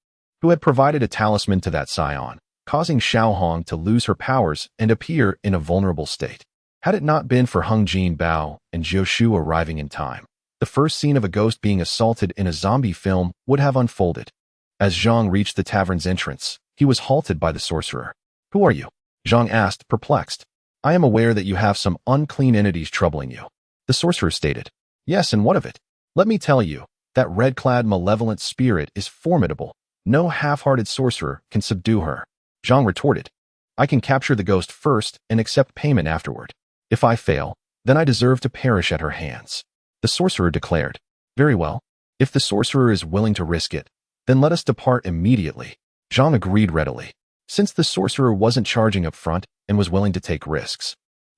Speaker 1: who had provided a talisman to that scion, causing Xiao Hong to lose her powers and appear in a vulnerable state. Had it not been for Hung Jinbao and Jiushu arriving in time, the first scene of a ghost being assaulted in a zombie film would have unfolded. As Zhang reached the tavern's entrance, he was halted by the sorcerer. Who are you? Zhang asked, perplexed. I am aware that you have some unclean entities troubling you. The sorcerer stated. Yes, and what of it? Let me tell you, that red-clad malevolent spirit is formidable. No half-hearted sorcerer can subdue her. Zhang retorted. I can capture the ghost first and accept payment afterward. If I fail, then I deserve to perish at her hands. The sorcerer declared. Very well. If the sorcerer is willing to risk it, then let us depart immediately. Zhang agreed readily. Since the sorcerer wasn't charging up front and was willing to take risks,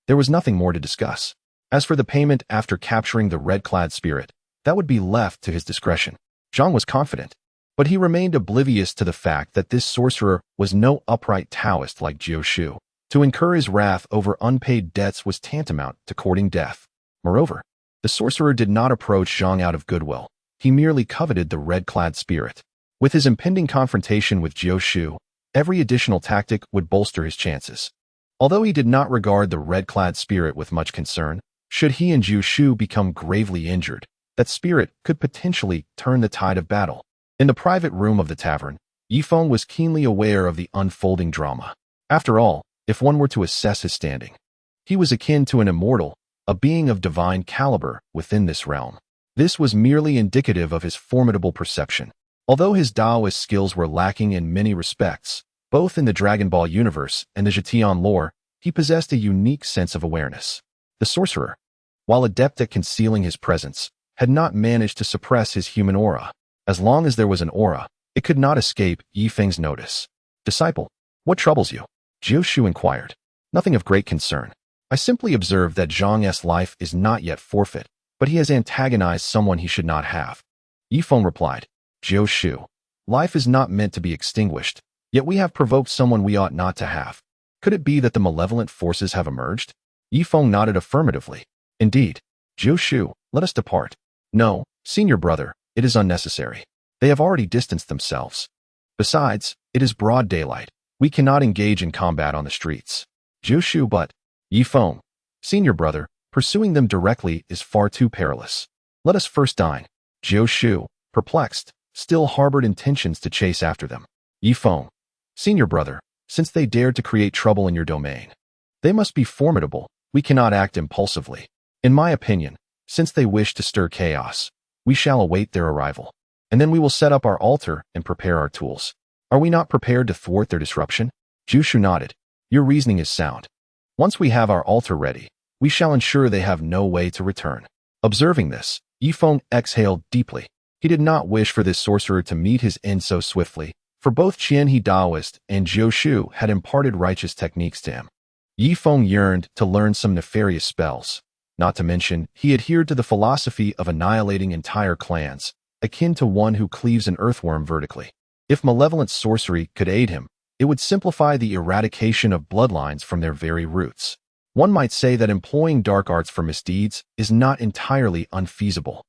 Speaker 1: there was nothing more to discuss. As for the payment after capturing the red-clad spirit, that would be left to his discretion. Zhang was confident, but he remained oblivious to the fact that this sorcerer was no upright Taoist like Jiushu. To incur his wrath over unpaid debts was tantamount to courting death. Moreover, the sorcerer did not approach Zhang out of goodwill. He merely coveted the red-clad spirit. With his impending confrontation with Jiushu, every additional tactic would bolster his chances. Although he did not regard the red-clad spirit with much concern, should he and Jiushu become gravely injured, that spirit could potentially turn the tide of battle. In the private room of the tavern, Ye Feng was keenly aware of the unfolding drama. After all, if one were to assess his standing, he was akin to an immortal, a being of divine caliber within this realm. This was merely indicative of his formidable perception. Although his Taoist skills were lacking in many respects, both in the Dragon Ball universe and the Zetian lore, he possessed a unique sense of awareness. The sorcerer, while adept at concealing his presence, had not managed to suppress his human aura. As long as there was an aura, it could not escape Ye Feng's notice. Disciple, what troubles you? Jiushu inquired. Nothing of great concern. I simply observed that Zhang's life is not yet forfeit, but he has antagonized someone he should not have. Ye Feng replied. Jiushu, Life is not meant to be extinguished, yet we have provoked someone we ought not to have. Could it be that the malevolent forces have emerged? Ye Feng nodded affirmatively. Indeed. Jiu Shu, let us depart. No, senior brother, it is unnecessary. They have already distanced themselves. Besides, it is broad daylight. We cannot engage in combat on the streets. Jiu Shu, but Ye Feng, senior brother, pursuing them directly is far too perilous. Let us first dine. Jiu Shu, perplexed, still harbored intentions to chase after them. Ye Feng, senior brother, since they dared to create trouble in your domain, they must be formidable. We cannot act impulsively. In my opinion, since they wish to stir chaos, we shall await their arrival, and then we will set up our altar and prepare our tools. Are we not prepared to thwart their disruption? Jiu Shu nodded. Your reasoning is sound. Once we have our altar ready, we shall ensure they have no way to return. Observing this, Ye Feng exhaled deeply. He did not wish for this sorcerer to meet his end so swiftly, for both Qian He Daoist and Jiu Shu had imparted righteous techniques to him. Ye Feng yearned to learn some nefarious spells. Not to mention, he adhered to the philosophy of annihilating entire clans, akin to one who cleaves an earthworm vertically. If malevolent sorcery could aid him, it would simplify the eradication of bloodlines from their very roots. One might say that employing dark arts for misdeeds is not entirely unfeasible.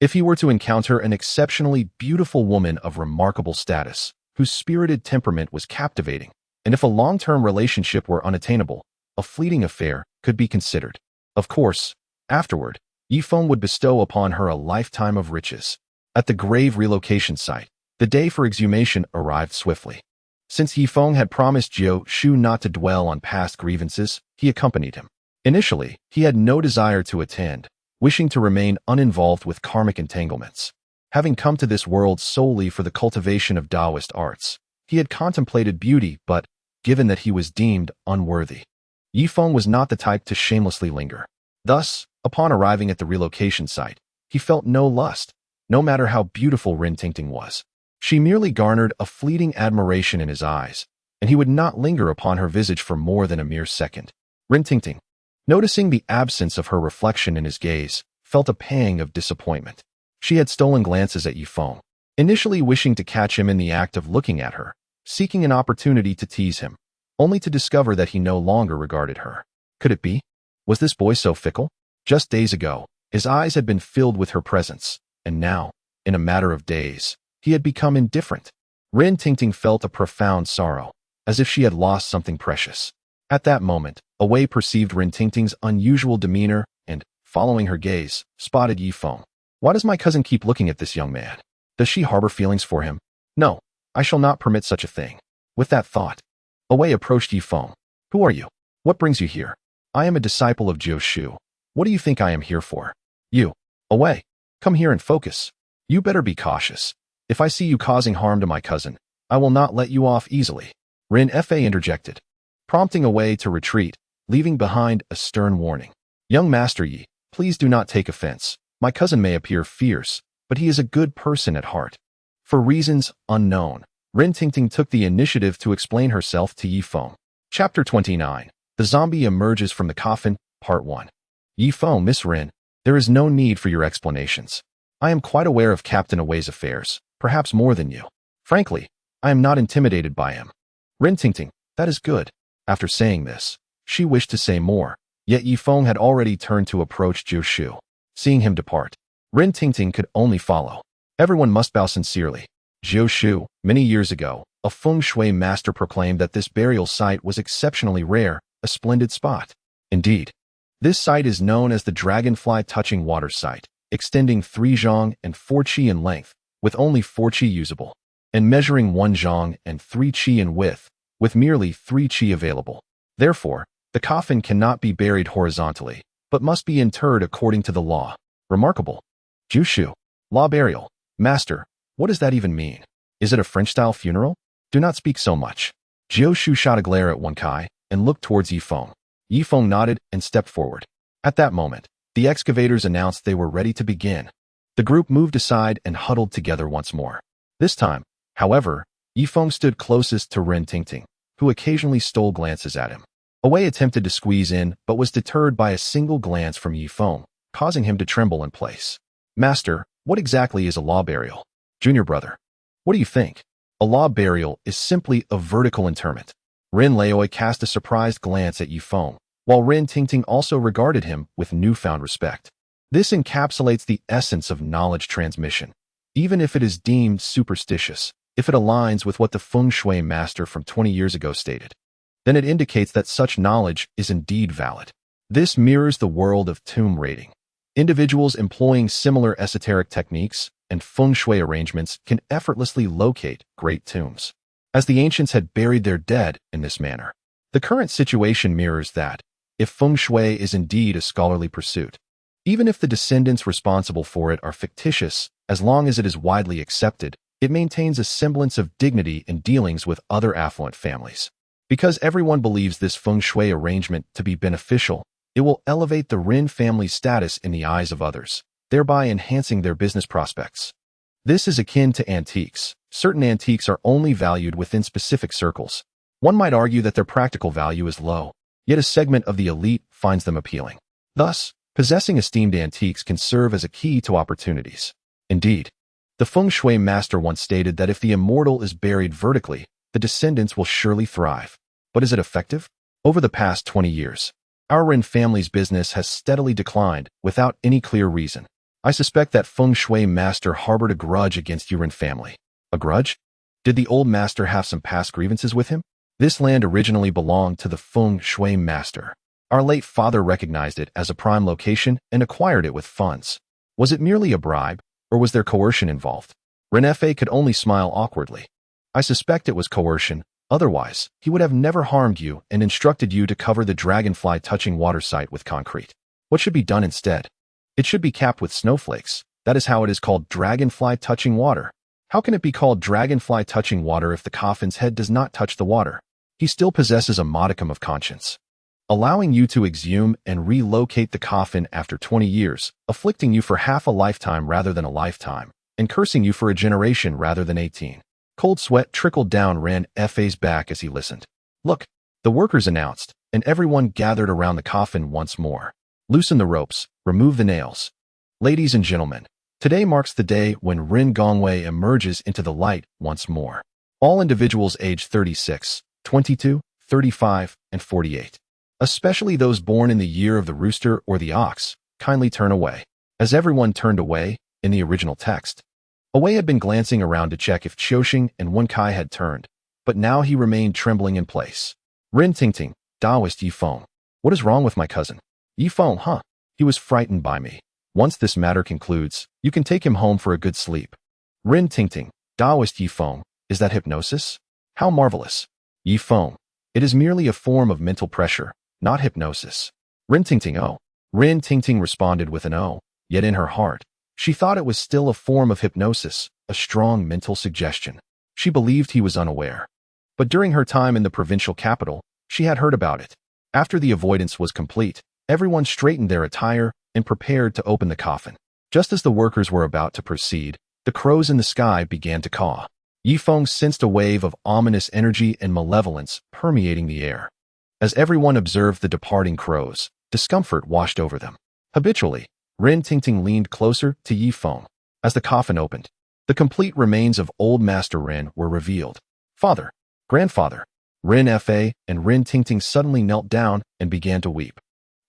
Speaker 1: If he were to encounter an exceptionally beautiful woman of remarkable status, whose spirited temperament was captivating, and if a long-term relationship were unattainable, a fleeting affair could be considered. Of course, afterward, Ye Feng would bestow upon her a lifetime of riches. At the grave relocation site, the day for exhumation arrived swiftly. Since Ye Feng had promised Jiu Shu not to dwell on past grievances, he accompanied him. Initially, he had no desire to attend, wishing to remain uninvolved with karmic entanglements. Having come to this world solely for the cultivation of Taoist arts, he had contemplated beauty, but, given that he was deemed unworthy, Ye Feng was not the type to shamelessly linger. Thus, upon arriving at the relocation site, he felt no lust, no matter how beautiful Rin Tingting was. She merely garnered a fleeting admiration in his eyes, and he would not linger upon her visage for more than a mere second. Rin Tingting, noticing the absence of her reflection in his gaze, felt a pang of disappointment. She had stolen glances at Ye Feng, initially wishing to catch him in the act of looking at her, seeking an opportunity to tease him, only to discover that he no longer regarded her. Could it be? Was this boy so fickle? Just days ago, his eyes had been filled with her presence, and now, in a matter of days, he had become indifferent. Rin Tingting felt a profound sorrow, as if she had lost something precious. At that moment, Awei perceived Rin Tingting's unusual demeanor and, following her gaze, spotted Ye Feng. Why does my cousin keep looking at this young man? Does she harbor feelings for him? No, I shall not permit such a thing. With that thought, Awei approached Ye Feng. Who are you? What brings you here? I am a disciple of Jiu Shu. What do you think I am here for? You, Awei, come here and focus. You better be cautious. If I see you causing harm to my cousin, I will not let you off easily. Rin Fa interjected, prompting Awei to retreat, leaving behind a stern warning. Young Master Yi, please do not take offense. My cousin may appear fierce, but he is a good person at heart. For reasons unknown, Rin Tingting took the initiative to explain herself to Ye Feng. Chapter 29. The Zombie Emerges from the Coffin, Part 1. Ye Feng, Miss Rin, there is no need for your explanations. I am quite aware of Captain Awei's affairs, perhaps more than you. Frankly, I am not intimidated by him. Rin Tingting, that is good. After saying this, she wished to say more, yet Ye Feng had already turned to approach Jiu Shu. Seeing him depart, Rin Tingting could only follow. Everyone must bow sincerely. Jiu Shu, many years ago, a feng shui master proclaimed that this burial site was exceptionally rare, a splendid spot. Indeed, this site is known as the Dragonfly-Touching Water Site, extending 3 zhang and 4 qi in length, with only 4 qi usable, and measuring 1 zhang and 3 qi in width, with merely 3 qi available. Therefore, the coffin cannot be buried horizontally, but must be interred according to the law. Remarkable. Jiu Shu, law burial. Master, what does that even mean? Is it a French-style funeral? Do not speak so much. Jiu Shu shot a glare at Wen Kai and looked towards Ye Feng. Ye Feng nodded and stepped forward. At that moment, the excavators announced they were ready to begin. The group moved aside and huddled together once more. This time, however, Ye Feng stood closest to Rin Tingting, who occasionally stole glances at him. Awei attempted to squeeze in, but was deterred by a single glance from Ye Feng, causing him to tremble in place. Master, what exactly is a law burial? Junior brother. What do you think? A law burial is simply a vertical interment. Rin Laoi cast a surprised glance at Ye Feng, while Rin Tingting also regarded him with newfound respect. This encapsulates the essence of knowledge transmission, even if it is deemed superstitious. If it aligns with what the feng shui master from 20 years ago stated, then it indicates that such knowledge is indeed valid. This mirrors the world of tomb raiding. Individuals employing similar esoteric techniques and feng shui arrangements can effortlessly locate great tombs, as the ancients had buried their dead in this manner. The current situation mirrors that, if feng shui is indeed a scholarly pursuit, even if the descendants responsible for it are fictitious, as long as it is widely accepted, it maintains a semblance of dignity in dealings with other affluent families. Because everyone believes this feng shui arrangement to be beneficial, it will elevate the Rin family's status in the eyes of others, thereby enhancing their business prospects. This is akin to antiques. Certain antiques are only valued within specific circles. One might argue that their practical value is low, yet a segment of the elite finds them appealing. Thus, possessing esteemed antiques can serve as a key to opportunities. Indeed, the feng shui master once stated that if the immortal is buried vertically, the descendants will surely thrive. But is it effective? Over the past 20 years, our Rin family's business has steadily declined without any clear reason. I suspect that feng shui master harbored a grudge against your Rin family. A grudge? Did the old master have some past grievances with him? This land originally belonged to the feng shui master. Our late father recognized it as a prime location and acquired it with funds. Was it merely a bribe, or was there coercion involved? Renefe could only smile awkwardly. I suspect it was coercion. Otherwise, he would have never harmed you and instructed you to cover the dragonfly-touching water site with concrete. What should be done instead? It should be capped with snowflakes. That is how it is called dragonfly-touching water. How can it be called dragonfly-touching water if the coffin's head does not touch the water? He still possesses a modicum of conscience, allowing you to exhume and relocate the coffin after 20 years, afflicting you for half a lifetime rather than a lifetime, and cursing you for a generation rather than 18. Cold sweat trickled down Ren Fa's back as he listened. Look, the workers announced, and everyone gathered around the coffin once more. Loosen the ropes, remove the nails. Ladies and gentlemen, today marks the day when Rin Gongwei emerges into the light once more. All individuals aged 36, 22, 35, and 48, especially those born in the year of the rooster or the ox, kindly turn away. As everyone turned away, in the original text, Awei had been glancing around to check if Qiuxing and Wenkai had turned, but now he remained trembling in place. Rin Tingting, Taoist Ye Feng. What is wrong with my cousin? Ye Feng, huh? He was frightened by me. Once this matter concludes, you can take him home for a good sleep. Rin Tingting, Taoist Ye Feng. Is that hypnosis? How marvelous. Ye Feng. It is merely a form of mental pressure, not hypnosis. Rin Tingting, oh. Rin Tingting responded with an oh, yet in her heart, she thought it was still a form of hypnosis, a strong mental suggestion. She believed he was unaware. But during her time in the provincial capital, she had heard about it. After the avoidance was complete, everyone straightened their attire and prepared to open the coffin. Just as the workers were about to proceed, the crows in the sky began to caw. Ye Feng sensed a wave of ominous energy and malevolence permeating the air. As everyone observed the departing crows, discomfort washed over them. Habitually, Rin Tingting leaned closer to Ye Feng. As the coffin opened, the complete remains of old Master Rin were revealed. Father, grandfather, Rin Fa and Rin Tingting suddenly knelt down and began to weep.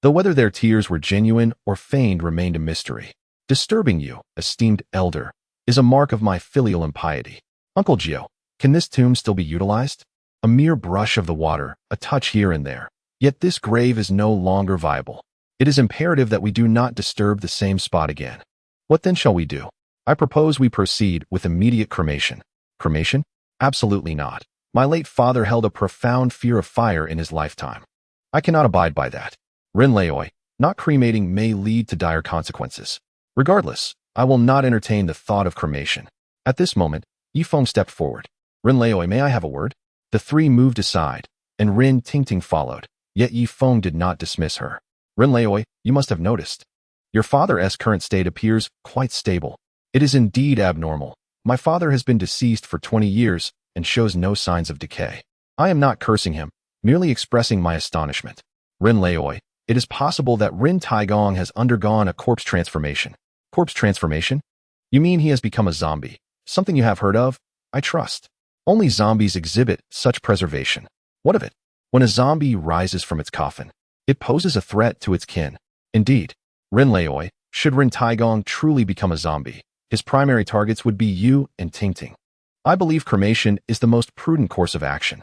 Speaker 1: Though whether their tears were genuine or feigned remained a mystery. Disturbing you, esteemed elder, is a mark of my filial impiety. Uncle Gio, can this tomb still be utilized? A mere brush of the water, a touch here and there. Yet this grave is no longer viable. It is imperative that we do not disturb the same spot again. What then shall we do? I propose we proceed with immediate cremation. Cremation? Absolutely not. My late father held a profound fear of fire in his lifetime. I cannot abide by that. Rin Laoi, not cremating may lead to dire consequences. Regardless, I will not entertain the thought of cremation. At this moment, Ye Feng stepped forward. Rin Laoi, may I have a word? The three moved aside, and Rin Tingting followed, yet Ye Feng did not dismiss her. Rin Laoi, you must have noticed. Your father's current state appears quite stable. It is indeed abnormal. My father has been deceased for 20 years and shows no signs of decay. I am not cursing him, merely expressing my astonishment. Rin Laoi, it is possible that Rin Taigong has undergone a corpse transformation. Corpse transformation? You mean he has become a zombie? Something you have heard of? I trust. Only zombies exhibit such preservation. What of it? When a zombie rises from its coffin, it poses a threat to its kin. Indeed, Ren Leoi, should Ren Taigong truly become a zombie, his primary targets would be you and Tingting. I believe cremation is the most prudent course of action.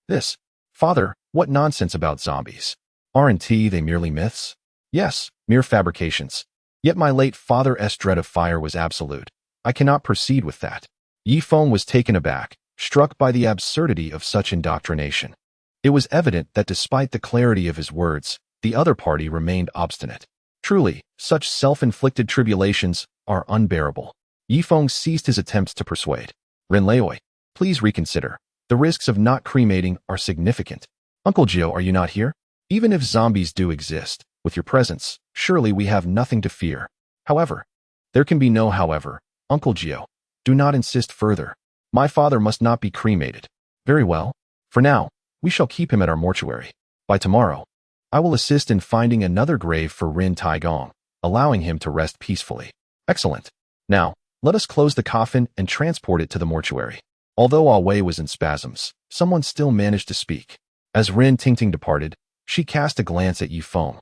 Speaker 1: This. Father, what nonsense about zombies. Aren't they merely myths? Yes, mere fabrications. Yet my late father's dread of fire was absolute. I cannot proceed with that. Ye Feng was taken aback, struck by the absurdity of such indoctrination. It was evident that despite the clarity of his words, the other party remained obstinate. Truly, such self-inflicted tribulations are unbearable. Ye Feng ceased his attempts to persuade. Ren Leoi, please reconsider. The risks of not cremating are significant. Uncle Gio, are you not here? Even if zombies do exist, with your presence, surely we have nothing to fear. However, there can be no however. Uncle Gio, do not insist further. My father must not be cremated. Very well. For now, we shall keep him at our mortuary. By tomorrow, I will assist in finding another grave for Ren Taigong, allowing him to rest peacefully. Excellent. Now, let us close the coffin and transport it to the mortuary. Although Ah Wei was in spasms, someone still managed to speak. As Ren Tingting departed, she cast a glance at Ye Feng,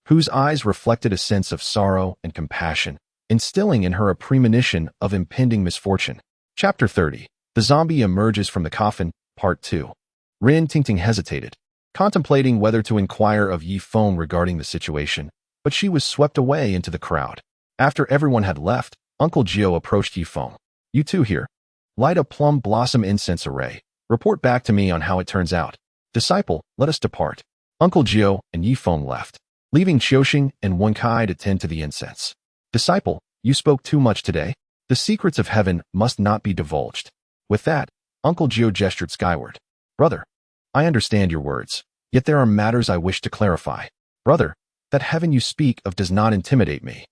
Speaker 1: whose eyes reflected a sense of sorrow and compassion, instilling in her a premonition of impending misfortune. Chapter 30. The Zombie Emerges from the Coffin, Part 2. Ren Tingting hesitated, contemplating whether to inquire of Ye Feng regarding the situation, but she was swept away into the crowd. After everyone had left, Uncle Gio approached Ye Feng. You two here. Light a plum blossom incense array. Report back to me on how it turns out. Disciple, let us depart. Uncle Gio and Ye Feng left, leaving Qiuxing and Wen Kai to tend to the incense. Disciple, you spoke too much today. The secrets of heaven must not be divulged. With that, Uncle Gio gestured skyward. Brother, I understand your words, yet there are matters I wish to clarify. Brother, that heaven you speak of does not intimidate me.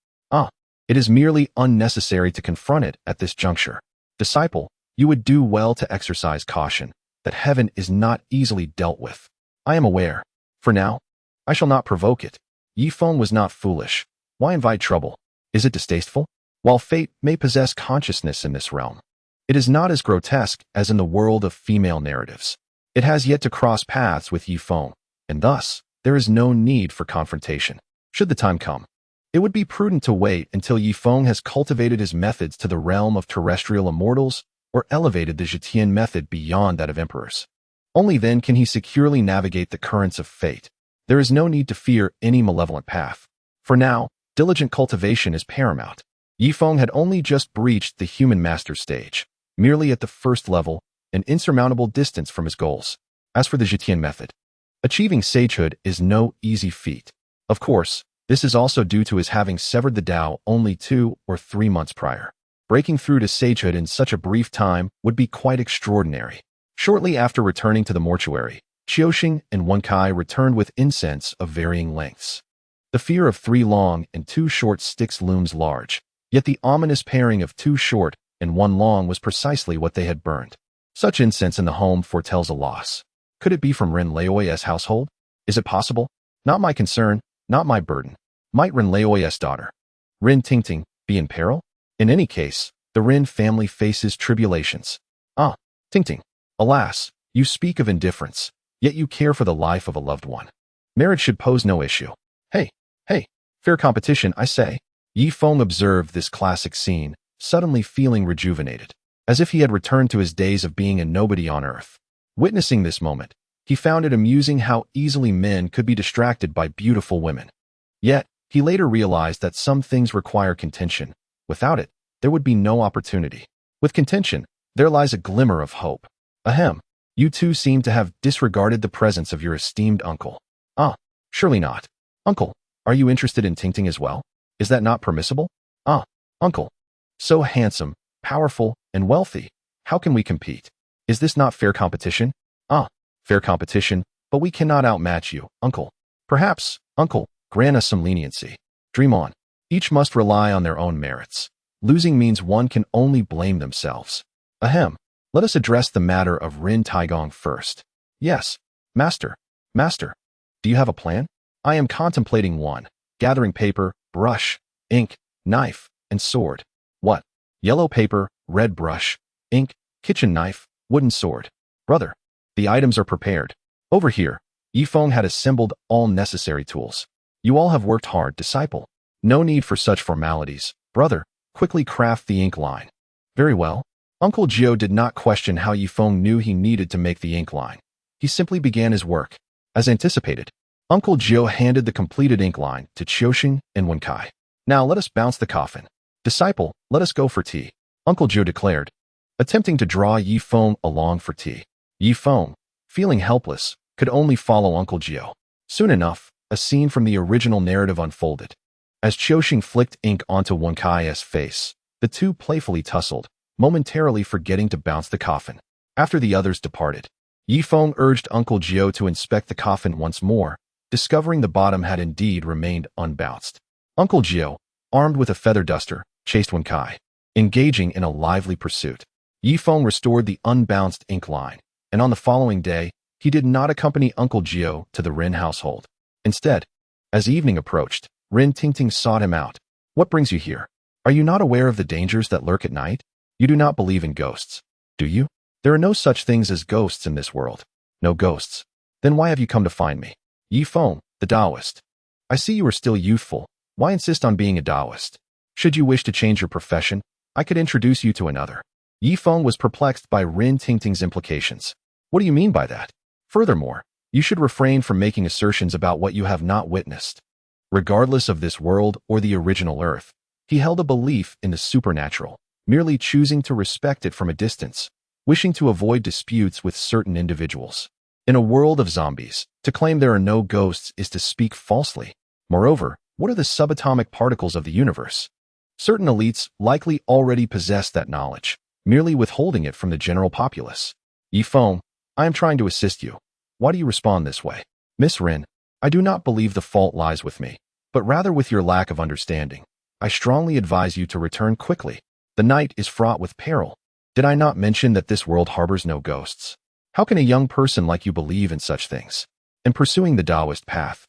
Speaker 1: It is merely unnecessary to confront it at this juncture. Disciple, you would do well to exercise caution, that heaven is not easily dealt with. I am aware. For now, I shall not provoke it. Ye Feng was not foolish. Why invite trouble? Is it distasteful? While fate may possess consciousness in this realm, it is not as grotesque as in the world of female narratives. It has yet to cross paths with Ye Feng, and thus, there is no need for confrontation. Should the time come, it would be prudent to wait until Ye Feng has cultivated his methods to the realm of terrestrial immortals or elevated the Zhetian method beyond that of emperors. Only then can he securely navigate the currents of fate. There is no need to fear any malevolent path. For now, diligent cultivation is paramount. Ye Feng had only just breached the human master stage, merely at the first level, an insurmountable distance from his goals. As for the Zhetian method, achieving sagehood is no easy feat. Of course, this is also due to his having severed the Dao only 2 or 3 months prior. Breaking through to sagehood in such a brief time would be quite extraordinary. Shortly after returning to the mortuary, Qiuxing and Wen Kai returned with incense of varying lengths. The fear of 3 long and 2 short sticks looms large, yet the ominous pairing of 2 short and 1 long was precisely what they had burned. Such incense in the home foretells a loss. Could it be from Ren Leoi's household? Is it possible? Not my concern, not my burden. Might Ren Leoi's daughter, Ren Tingting, be in peril? In any case, the Ren family faces tribulations. Tingting, alas, you speak of indifference, yet you care for the life of a loved one. Marriage should pose no issue. Hey, fair competition, I say. Ye Feng observed this classic scene, suddenly feeling rejuvenated, as if he had returned to his days of being a nobody on earth. Witnessing this moment, he found it amusing how easily men could be distracted by beautiful women. Yet, he later realized that some things require contention. Without it, there would be no opportunity. With contention, there lies a glimmer of hope. Ahem, you two seem to have disregarded the presence of your esteemed uncle. Surely not. Uncle, are you interested in Tingting as well? Is that not permissible? Uncle, so handsome, powerful, and wealthy. How can we compete? Is this not fair competition? Fair competition, but we cannot outmatch you, uncle. Perhaps, uncle, grant us some leniency. Dream on. Each must rely on their own merits. Losing means one can only blame themselves. Ahem. Let us address the matter of Ren Taigong first. Yes, master. Do you have a plan? I am contemplating one. Gathering paper, brush, ink, knife, and sword. What? Yellow paper, red brush, ink, kitchen knife, wooden sword. Brother, the items are prepared. Over here, Ye Feng had assembled all necessary tools. You all have worked hard, disciple. No need for such formalities. Brother, quickly craft the ink line. Very well. Uncle Jio did not question how Ye Feng knew he needed to make the ink line. He simply began his work. As anticipated, Uncle Jio handed the completed ink line to Qiuxing and Wenkai. Now let us bounce the coffin. Disciple, let us go for tea, Uncle Jio declared, attempting to draw Ye Feng along for tea. Ye Feng, feeling helpless, could only follow Uncle Jio. Soon enough, a scene from the original narrative unfolded. As Qiuxing flicked ink onto Wenkai's face, the two playfully tussled, momentarily forgetting to bounce the coffin. After the others departed, Ye Feng urged Uncle Jio to inspect the coffin once more, discovering the bottom had indeed remained unbounced. Uncle Jio, armed with a feather duster, chased Wenkai, engaging in a lively pursuit. Ye Feng restored the unbounced ink line, and on the following day, he did not accompany Uncle Jio to the Rin household. Instead, as evening approached, Rin Tingting sought him out. What brings you here? Are you not aware of the dangers that lurk at night? You do not believe in ghosts, do you? There are no such things as ghosts in this world. No ghosts. Then why have you come to find me? Ye Feng, the Taoist. I see you are still youthful. Why insist on being a Taoist? Should you wish to change your profession, I could introduce you to another. Ye Feng was perplexed by Rin Tingting's implications. What do you mean by that? Furthermore, you should refrain from making assertions about what you have not witnessed. Regardless of this world or the original Earth, he held a belief in the supernatural, merely choosing to respect it from a distance, wishing to avoid disputes with certain individuals. In a world of zombies, to claim there are no ghosts is to speak falsely. Moreover, what are the subatomic particles of the universe? Certain elites likely already possess that knowledge, merely withholding it from the general populace. Ye Feng, I am trying to assist you. Why do you respond this way? Miss Rin, I do not believe the fault lies with me, but rather with your lack of understanding. I strongly advise you to return quickly. The night is fraught with peril. Did I not mention that this world harbors no ghosts? How can a young person like you believe in such things? And pursuing the Taoist path,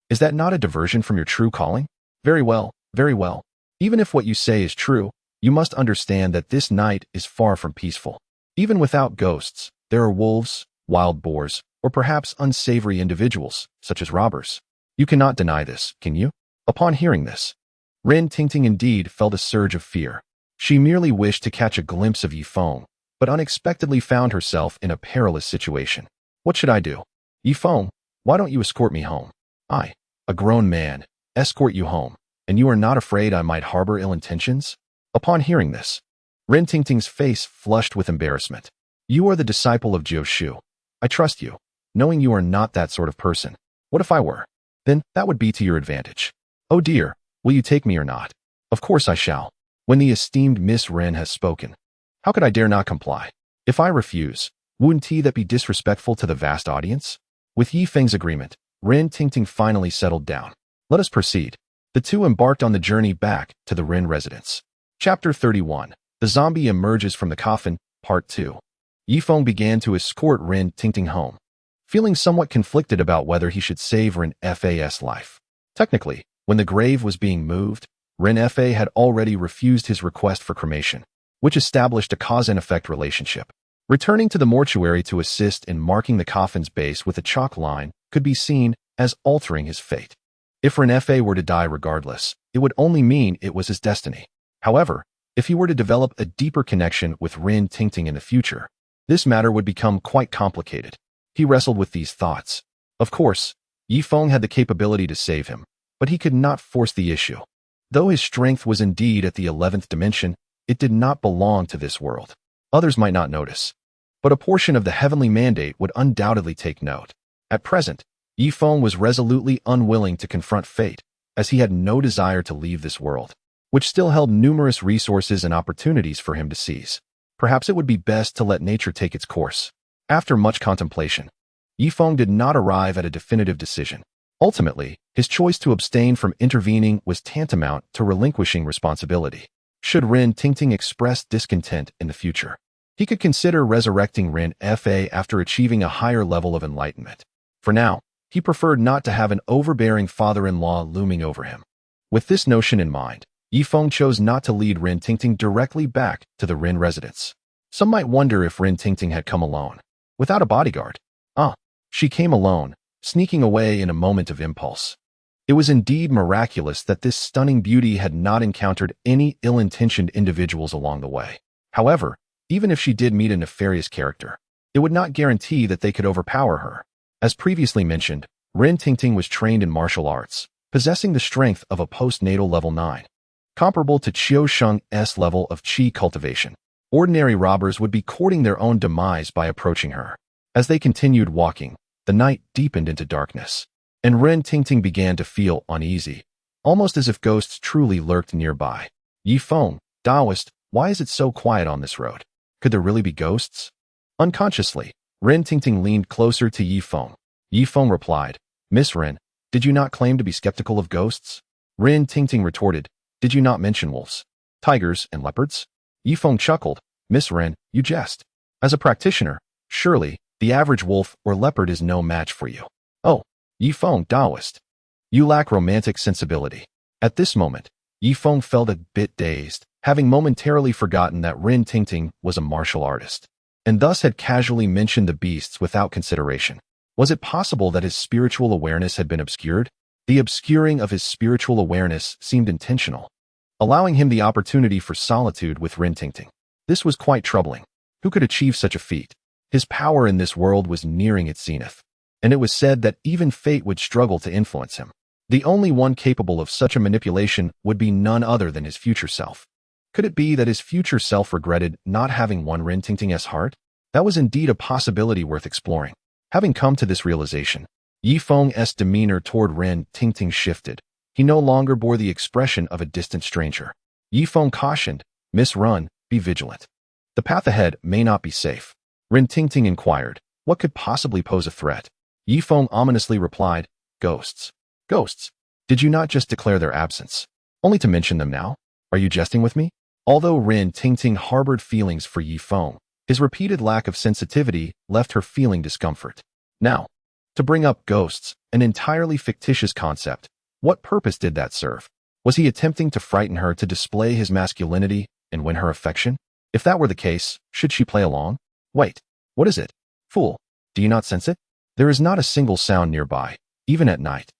Speaker 1: is that not a diversion from your true calling? Very well, very well. Even if what you say is true, you must understand that this night is far from peaceful. Even without ghosts, there are wolves, wild boars, or perhaps unsavory individuals, such as robbers. You cannot deny this, can you? Upon hearing this, Rin Tingting indeed felt a surge of fear. She merely wished to catch a glimpse of Ye Feng, but unexpectedly found herself in a perilous situation. What should I do? Ye Feng, why don't you escort me home? I, a grown man, escort you home, and you are not afraid I might harbor ill intentions? Upon hearing this, Rin Tingting's face flushed with embarrassment. You are the disciple of Jiu Shu. I trust you, knowing you are not that sort of person. What if I were? Then that would be to your advantage. Oh dear, will you take me or not? Of course I shall. When the esteemed Miss Ren has spoken, how could I dare not comply? If I refuse, wouldn't that be disrespectful to the vast audience? With Ye Feng's agreement, Rin Tingting finally settled down. Let us proceed. The two embarked on the journey back to the Rin residence. Chapter 31. The Zombie Emerges from the Coffin, Part 2. Ye Feng began to escort Rin Tingting home, feeling somewhat conflicted about whether he should save Rin Fa's life. Technically, when the grave was being moved, Rin Fa had already refused his request for cremation, which established a cause and effect relationship. Returning to the mortuary to assist in marking the coffin's base with a chalk line could be seen as altering his fate. If Rin Fa were to die regardless, it would only mean it was his destiny. However, if he were to develop a deeper connection with Rin Tingting in the future, this matter would become quite complicated. He wrestled with these thoughts. Of course, Ye Feng had the capability to save him, but he could not force the issue. Though his strength was indeed at the 11th dimension, it did not belong to this world. Others might not notice, but a portion of the heavenly mandate would undoubtedly take note. At present, Ye Feng was resolutely unwilling to confront fate, as he had no desire to leave this world, which still held numerous resources and opportunities for him to seize. Perhaps it would be best to let nature take its course. After much contemplation, Ye Feng did not arrive at a definitive decision. Ultimately, his choice to abstain from intervening was tantamount to relinquishing responsibility. Should Rin Tingting express discontent in the future, he could consider resurrecting Rin Fa after achieving a higher level of enlightenment. For now, he preferred not to have an overbearing father-in-law looming over him. With this notion in mind, Ye Feng chose not to lead Rin Tingting directly back to the Rin residence. Some might wonder if Rin Tingting had come alone, without a bodyguard. She came alone, sneaking away in a moment of impulse. It was indeed miraculous that this stunning beauty had not encountered any ill-intentioned individuals along the way. However, even if she did meet a nefarious character, it would not guarantee that they could overpower her. As previously mentioned, Rin Tingting was trained in martial arts, possessing the strength of a postnatal level 9, comparable to Qiu Sheng's level of qi cultivation. Ordinary robbers would be courting their own demise by approaching her. As they continued walking, the night deepened into darkness, and Rin Tingting began to feel uneasy, almost as if ghosts truly lurked nearby. Ye Feng, Taoist, why is it so quiet on this road? Could there really be ghosts? Unconsciously, Rin Tingting leaned closer to Ye Feng. Ye Feng replied, Miss Rin, did you not claim to be skeptical of ghosts? Rin Tingting retorted, did you not mention wolves, tigers, and leopards? Ye Feng chuckled, Miss Rin, you jest. As a practitioner, surely, the average wolf or leopard is no match for you. Oh, Ye Feng, Taoist, you lack romantic sensibility. At this moment, Ye Feng felt a bit dazed, having momentarily forgotten that Rin Tingting was a martial artist, and thus had casually mentioned the beasts without consideration. Was it possible that his spiritual awareness had been obscured? The obscuring of his spiritual awareness seemed intentional, allowing him the opportunity for solitude with Rin Tingting. This was quite troubling. Who could achieve such a feat? His power in this world was nearing its zenith, and it was said that even fate would struggle to influence him. The only one capable of such a manipulation would be none other than his future self. Could it be that his future self regretted not having won Rin Tingting's heart? That was indeed a possibility worth exploring. Having come to this realization, Ye Feng's demeanor toward Rin Tingting shifted. He no longer bore the expression of a distant stranger. Ye Feng cautioned, Miss Rin, be vigilant. The path ahead may not be safe. Rin Tingting inquired, what could possibly pose a threat? Ye Feng ominously replied, ghosts. Ghosts? Did you not just declare their absence? Only to mention them now? Are you jesting with me? Although Rin Tingting harbored feelings for Ye Feng, his repeated lack of sensitivity left her feeling discomfort. Now, to bring up ghosts, an entirely fictitious concept, what purpose did that serve? Was he attempting to frighten her to display his masculinity and win her affection? If that were the case, should she play along? Wait, what is it? Fool, do you not sense it? There is not a single sound nearby, even at night.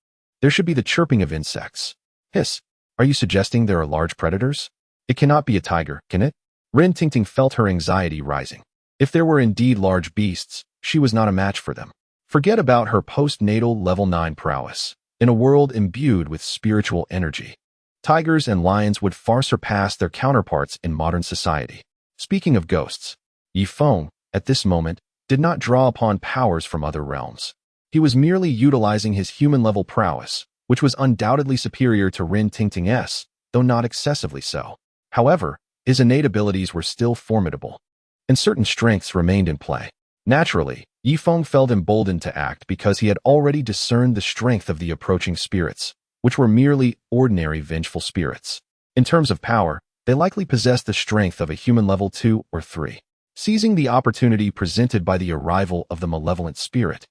Speaker 1: There should be the chirping of insects. Hiss, are you suggesting there are large predators? It cannot be a tiger, can it? Rin Tingting felt her anxiety rising. If there were indeed large beasts, she was not a match for them. Forget about her postnatal level 9 prowess. In a world imbued with spiritual energy, tigers and lions would far surpass their counterparts in modern society. Speaking of ghosts, Ye Feng, at this moment, did not draw upon powers from other realms. He was merely utilizing his human-level prowess, which was undoubtedly superior to Rin Tingting's, though not excessively so. However, his innate abilities were still formidable, and certain strengths remained in play. Naturally, Ye Feng felt emboldened to act because he had already discerned the strength of the approaching spirits, which were merely ordinary vengeful spirits. In terms of power, they likely possessed the strength of a human level 2 or 3. Seizing the opportunity presented by the arrival of the malevolent spirit,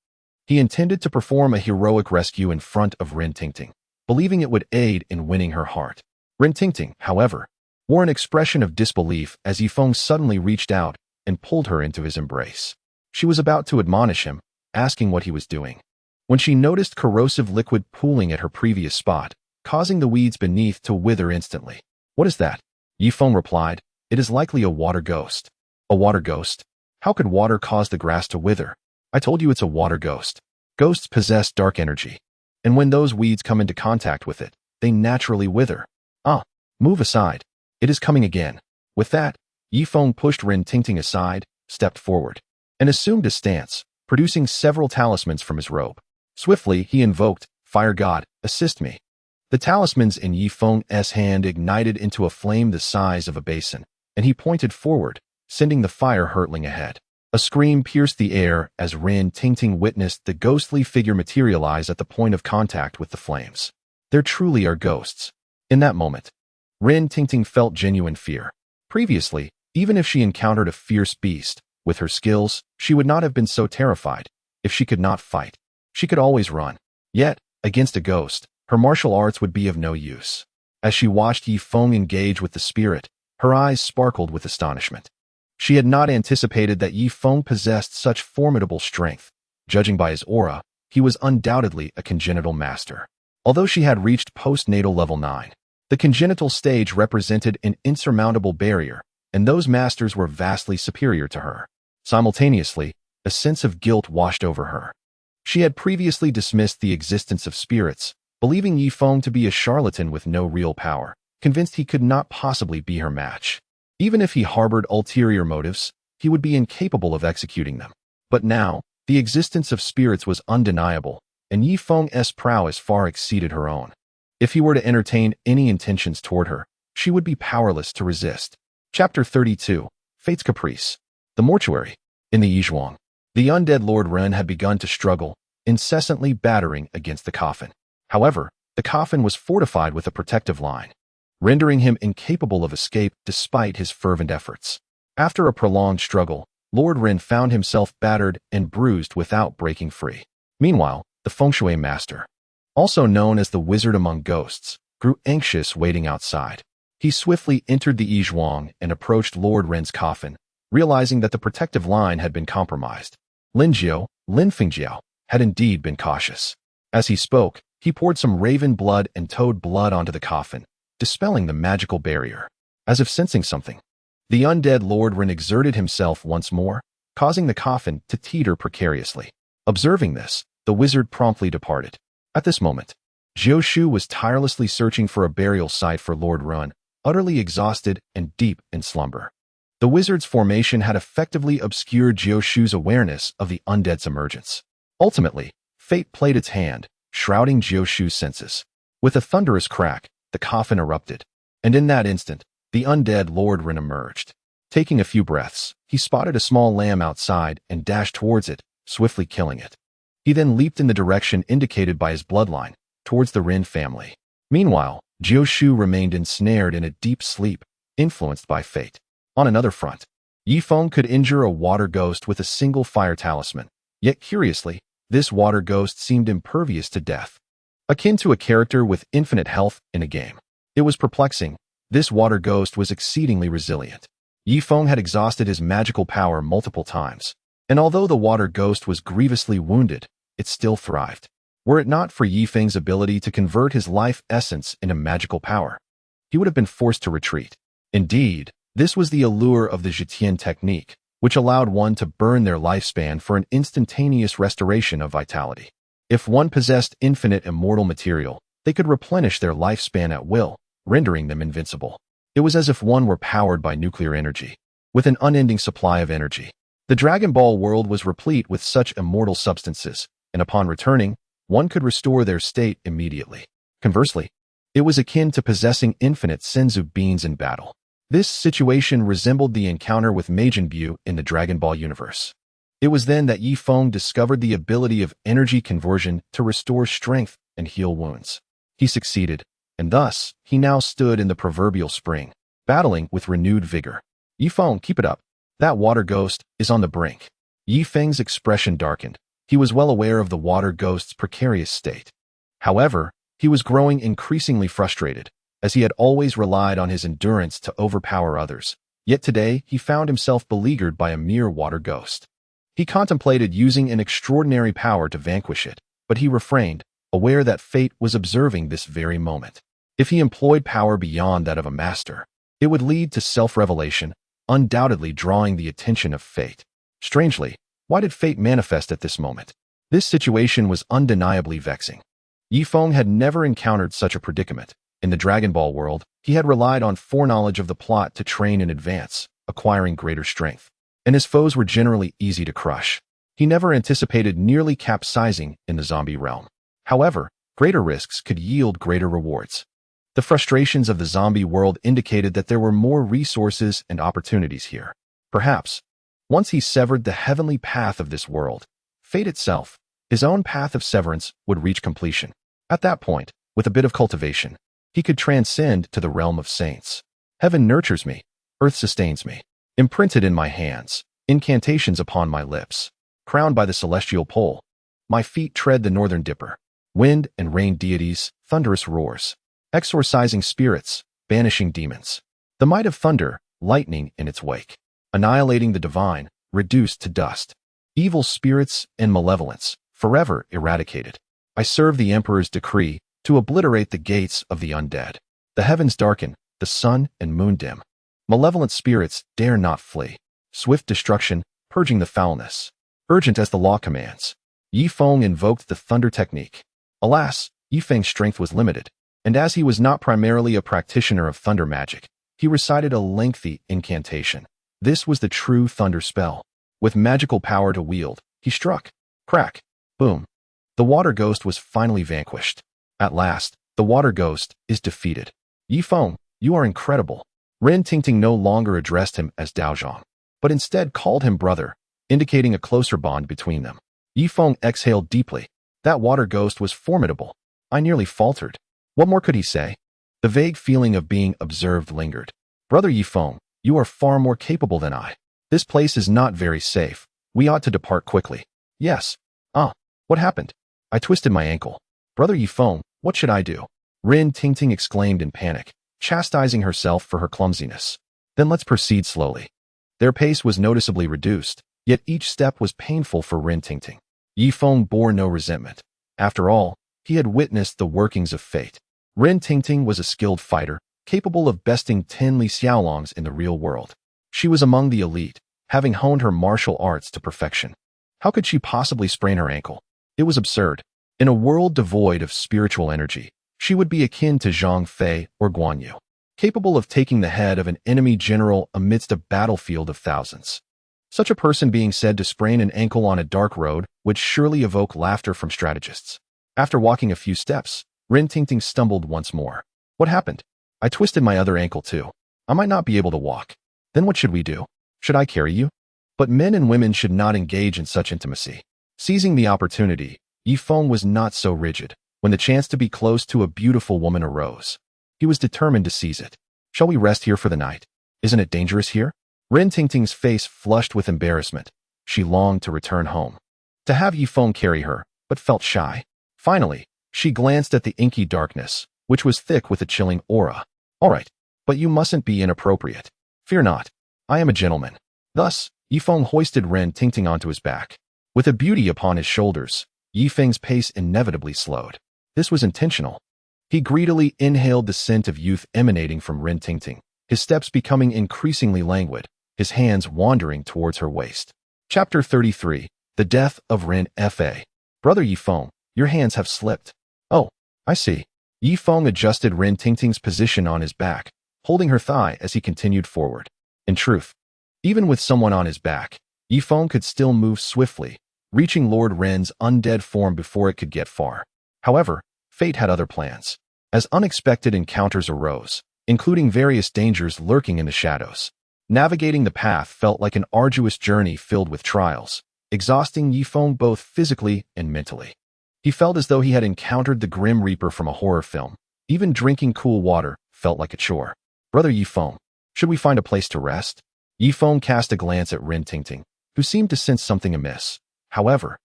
Speaker 1: he intended to perform a heroic rescue in front of Rin Tingting, believing it would aid in winning her heart. Rin Tingting, however, wore an expression of disbelief as Ye Feng suddenly reached out and pulled her into his embrace. She was about to admonish him, asking what he was doing, when she noticed corrosive liquid pooling at her previous spot, causing the weeds beneath to wither instantly. What is that? Ye Feng replied, it is likely a water ghost. A water ghost? How could water cause the grass to wither? I told you it's a water ghost. Ghosts possess dark energy, and when those weeds come into contact with it, they naturally wither. Move aside. It is coming again. With that, Ye Feng pushed Rin Tingting aside, stepped forward, and assumed a stance, producing several talismans from his robe. Swiftly, he invoked, Fire God, assist me. The talismans in Ye Feng's hand ignited into a flame the size of a basin, and he pointed forward, sending the fire hurtling ahead. A scream pierced the air as Rin Tingting witnessed the ghostly figure materialize at the point of contact with the flames. There truly are ghosts. In that moment, Rin Tingting felt genuine fear. Previously, even if she encountered a fierce beast, with her skills, she would not have been so terrified. If she could not fight, she could always run. Yet, against a ghost, her martial arts would be of no use. As she watched Ye Feng engage with the spirit, her eyes sparkled with astonishment. She had not anticipated that Ye Feng possessed such formidable strength. Judging by his aura, he was undoubtedly a congenital master. Although she had reached postnatal level 9, the congenital stage represented an insurmountable barrier, and those masters were vastly superior to her. Simultaneously, a sense of guilt washed over her. She had previously dismissed the existence of spirits, believing Ye Feng to be a charlatan with no real power, convinced he could not possibly be her match. Even if he harbored ulterior motives, he would be incapable of executing them. But now, the existence of spirits was undeniable, and Ye Feng's prowess far exceeded her own. If he were to entertain any intentions toward her, she would be powerless to resist. Chapter 32. Fate's Caprice. The Mortuary. In the Yizhuang, the undead Lord Ren had begun to struggle, incessantly battering against the coffin. However, the coffin was fortified with a protective line, rendering him incapable of escape despite his fervent efforts. After a prolonged struggle, Lord Ren found himself battered and bruised without breaking free. Meanwhile, the Feng Shui master, also known as the Wizard Among Ghosts, grew anxious waiting outside. He swiftly entered the Yizhuang and approached Lord Ren's coffin, realizing that the protective line had been compromised. Lin Fengjiao, had indeed been cautious. As he spoke, he poured some raven blood and toad blood onto the coffin, dispelling the magical barrier. As if sensing something, the undead Lord Ren exerted himself once more, causing the coffin to teeter precariously. Observing this, the wizard promptly departed. At this moment, Jiu Shu was tirelessly searching for a burial site for Lord Ren, utterly exhausted and deep in slumber. The wizard's formation had effectively obscured Jiu Shu's awareness of the undead's emergence. Ultimately, fate played its hand, shrouding Jiu Shu's senses. With a thunderous crack, the coffin erupted, and in that instant, the undead Lord Ren emerged. Taking a few breaths, he spotted a small lamb outside and dashed towards it, swiftly killing it. He then leaped in the direction indicated by his bloodline, towards the Ren family. Meanwhile, Jiu Shu remained ensnared in a deep sleep, influenced by fate. On another front, Ye Feng could injure a water ghost with a single fire talisman, yet curiously, this water ghost seemed impervious to death, akin to a character with infinite health in a game. It was perplexing. This water ghost was exceedingly resilient. Ye Feng had exhausted his magical power multiple times, and although the water ghost was grievously wounded, it still thrived. Were it not for Ye Feng's ability to convert his life essence into magical power, he would have been forced to retreat. Indeed, this was the allure of the Zhitian technique, which allowed one to burn their lifespan for an instantaneous restoration of vitality. If one possessed infinite immortal material, they could replenish their lifespan at will, rendering them invincible. It was as if one were powered by nuclear energy, with an unending supply of energy. The Dragon Ball world was replete with such immortal substances, and upon returning, one could restore their state immediately. Conversely, it was akin to possessing infinite senzu beans in battle. This situation resembled the encounter with Majin Buu in the Dragon Ball universe. It was then that Ye Feng discovered the ability of energy conversion to restore strength and heal wounds. He succeeded, and thus, he now stood in the proverbial spring, battling with renewed vigor. Ye Feng, keep it up. That water ghost is on the brink. Ye Feng's expression darkened. He was well aware of the water ghost's precarious state. However, he was growing increasingly frustrated, as he had always relied on his endurance to overpower others. Yet today, he found himself beleaguered by a mere water ghost. He contemplated using an extraordinary power to vanquish it, but he refrained, aware that fate was observing this very moment. If he employed power beyond that of a master, it would lead to self-revelation, undoubtedly drawing the attention of fate. Strangely, why did fate manifest at this moment? This situation was undeniably vexing. Ye Feng had never encountered such a predicament. In the Dragon Ball world, he had relied on foreknowledge of the plot to train in advance, acquiring greater strength, and his foes were generally easy to crush. He never anticipated nearly capsizing in the zombie realm. However, greater risks could yield greater rewards. The frustrations of the zombie world indicated that there were more resources and opportunities here. Perhaps, once he severed the heavenly path of this world, fate itself, his own path of severance, would reach completion. At that point, with a bit of cultivation, he could transcend to the realm of saints. Heaven nurtures me, earth sustains me. Imprinted in my hands, incantations upon my lips. Crowned by the celestial pole, my feet tread the northern dipper. Wind and rain deities, thunderous roars. Exorcising spirits, banishing demons. The might of thunder, lightning in its wake. annihilating the divine, reduced to dust. Evil spirits and malevolence, forever eradicated. I serve the Emperor's decree to obliterate the gates of the undead. The heavens darken, the sun and moon dim. Malevolent spirits dare not flee. Swift destruction, purging the foulness. Urgent as the law commands. Ye Feng invoked the thunder technique. Alas, Ye Feng's strength was limited, and as he was not primarily a practitioner of thunder magic, he recited a lengthy incantation. This was the true thunder spell. With magical power to wield, he struck. Crack. Boom. The water ghost was finally vanquished. At last, the water ghost is defeated. Ye Feng, you are incredible. Ren Tingting no longer addressed him as Daozhong, but instead called him brother, indicating a closer bond between them. Ye Feng exhaled deeply. That water ghost was formidable. I nearly faltered. What more could he say? The vague feeling of being observed lingered. Brother Ye Feng, you are far more capable than I. This place is not very safe. We ought to depart quickly. Yes. What happened? I twisted my ankle. Brother Ye Feng, what should I do? Ren Tingting exclaimed in panic, chastising herself for her clumsiness. Then let's proceed slowly. Their pace was noticeably reduced, yet each step was painful for Ren Tingting. Ye Feng bore no resentment. After all, he had witnessed the workings of fate. Ren Tingting was a skilled fighter, capable of besting 10 Li Xiaolongs in the real world. She was among the elite, having honed her martial arts to perfection. How could she possibly sprain her ankle? It was absurd. In a world devoid of spiritual energy, she would be akin to Zhang Fei or Guan Yu, capable of taking the head of an enemy general amidst a battlefield of thousands. Such a person being said to sprain an ankle on a dark road would surely evoke laughter from strategists. After walking a few steps, Ren Tingting stumbled once more. What happened? I twisted my other ankle too. I might not be able to walk. Then what should we do? Should I carry you? But men and women should not engage in such intimacy. Seizing the opportunity, Ye Feng was not so rigid. When the chance to be close to a beautiful woman arose, he was determined to seize it. Shall we rest here for the night? Isn't it dangerous here? Ren Tingting's face flushed with embarrassment. She longed to return home, to have Ye Feng carry her, but felt shy. Finally, she glanced at the inky darkness, which was thick with a chilling aura. All right, but you mustn't be inappropriate. Fear not. I am a gentleman. Thus, Ye Feng hoisted Ren Tingting onto his back. With a beauty upon his shoulders, Ye Feng's pace inevitably slowed. This was intentional. He greedily inhaled the scent of youth emanating from Ren Tingting, his steps becoming increasingly languid, his hands wandering towards her waist. Chapter 33. The Death of Ren Fa. Brother Ye Feng, your hands have slipped. Oh, I see. Ye Feng adjusted Ren Tingting's position on his back, holding her thigh as he continued forward. In truth, even with someone on his back, Ye Feng could still move swiftly, reaching Lord Ren's undead form before it could get far. However, fate had other plans. As unexpected encounters arose, including various dangers lurking in the shadows, navigating the path felt like an arduous journey filled with trials, exhausting Ye Feng both physically and mentally. He felt as though he had encountered the Grim Reaper from a horror film. Even drinking cool water felt like a chore. Brother Ye Feng, should we find a place to rest? Ye Feng cast a glance at Ren Tingting, who seemed to sense something amiss. However,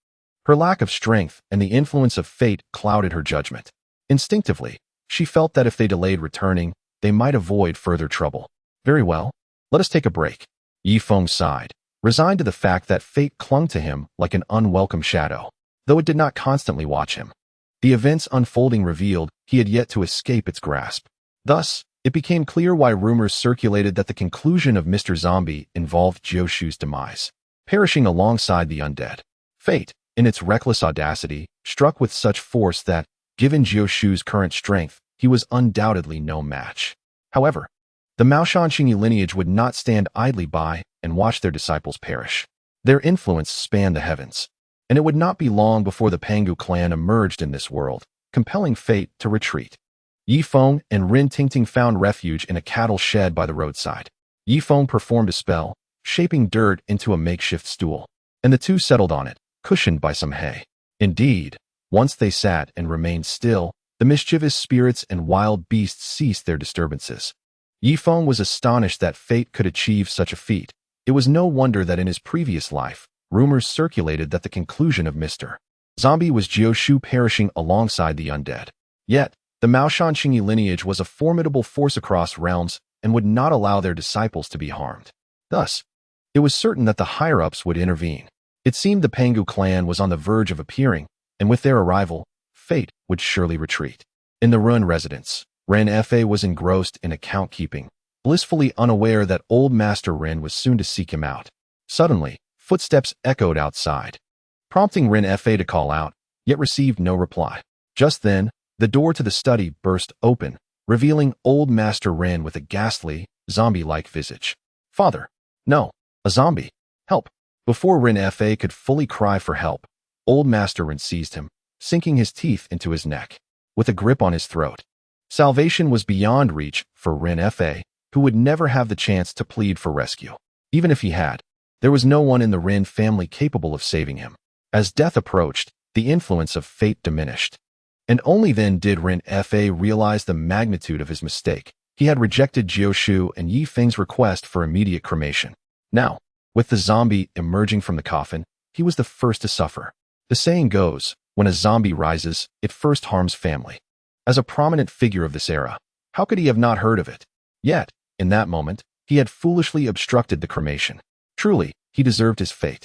Speaker 1: her lack of strength and the influence of fate clouded her judgment. Instinctively, she felt that if they delayed returning, they might avoid further trouble. Very well, let us take a break. Ye Feng sighed, resigned to the fact that fate clung to him like an unwelcome shadow, though it did not constantly watch him. The events unfolding revealed he had yet to escape its grasp. Thus, it became clear why rumors circulated that the conclusion of Mr. Zombie involved Jioshu's demise, perishing alongside the undead. Fate, in its reckless audacity, struck with such force that, given Jioshu's current strength, he was undoubtedly no match. However, the Maoshanxingyi lineage would not stand idly by and watch their disciples perish. Their influence spanned the heavens, and it would not be long before the Pangu clan emerged in this world, compelling fate to retreat. Ye Feng and Ren Tingting found refuge in a cattle shed by the roadside. Ye Feng performed a spell, shaping dirt into a makeshift stool, and the two settled on it, cushioned by some hay. Indeed, once they sat and remained still, the mischievous spirits and wild beasts ceased their disturbances. Ye Feng was astonished that fate could achieve such a feat. It was no wonder that in his previous life, rumors circulated that the conclusion of Mr. Zombie was Jioshu perishing alongside the undead. Yet, the Maoshanxingyi lineage was a formidable force across realms and would not allow their disciples to be harmed. Thus, It was certain that the higher-ups would intervene. It seemed the Pangu clan was on the verge of appearing, and with their arrival, fate would surely retreat. In the ruined residence, Ren Fa was engrossed in account-keeping, blissfully unaware that old Master Ren was soon to seek him out. Suddenly, footsteps echoed outside, prompting Ren Fa to call out, yet received no reply. Just then, the door to the study burst open, revealing old Master Ren with a ghastly, zombie-like visage. "Father! No! A zombie! Help!" Before Ren Fa could fully cry for help, old Master Ren seized him, sinking his teeth into his neck, with a grip on his throat. Salvation was beyond reach for Ren Fa, who would never have the chance to plead for rescue. Even if he had, there was no one in the Ren family capable of saving him. As death approached, the influence of fate diminished. And only then did Ren Fa realize the magnitude of his mistake. He had rejected Jioshu and Ye Feng's request for immediate cremation. Now, with the zombie emerging from the coffin, he was the first to suffer. The saying goes, when a zombie rises, it first harms family. As a prominent figure of this era, how could he have not heard of it? Yet, in that moment, he had foolishly obstructed the cremation. Truly, he deserved his fate.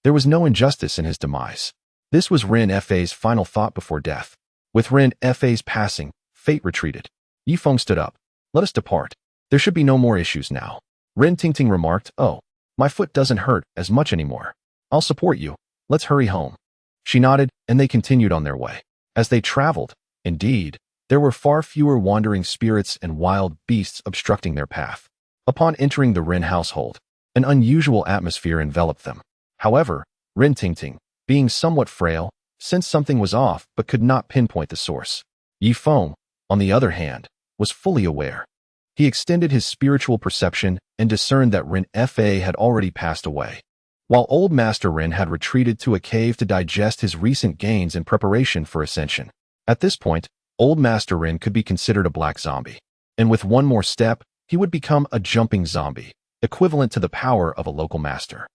Speaker 1: There was no injustice in his demise. This was Ren Fa's final thought before death. With Ren Fa's passing, fate retreated. Ye Feng stood up. "Let us depart. There should be no more issues now." Ren Tingting remarked, "Oh, my foot doesn't hurt as much anymore. I'll support you. Let's hurry home." She nodded, and they continued on their way. As they traveled, indeed, there were far fewer wandering spirits and wild beasts obstructing their path. Upon entering the Ren household, an unusual atmosphere enveloped them. However, Ren Tingting, being somewhat frail, sensed something was off but could not pinpoint the source. Ye Feng, on the other hand, was fully aware. He extended his spiritual perception and discerned that Ren Fa had already passed away, while old Master Ren had retreated to a cave to digest his recent gains in preparation for ascension. At this point, old Master Ren could be considered a black zombie, and with one more step, he would become a jumping zombie, equivalent to the power of a local master.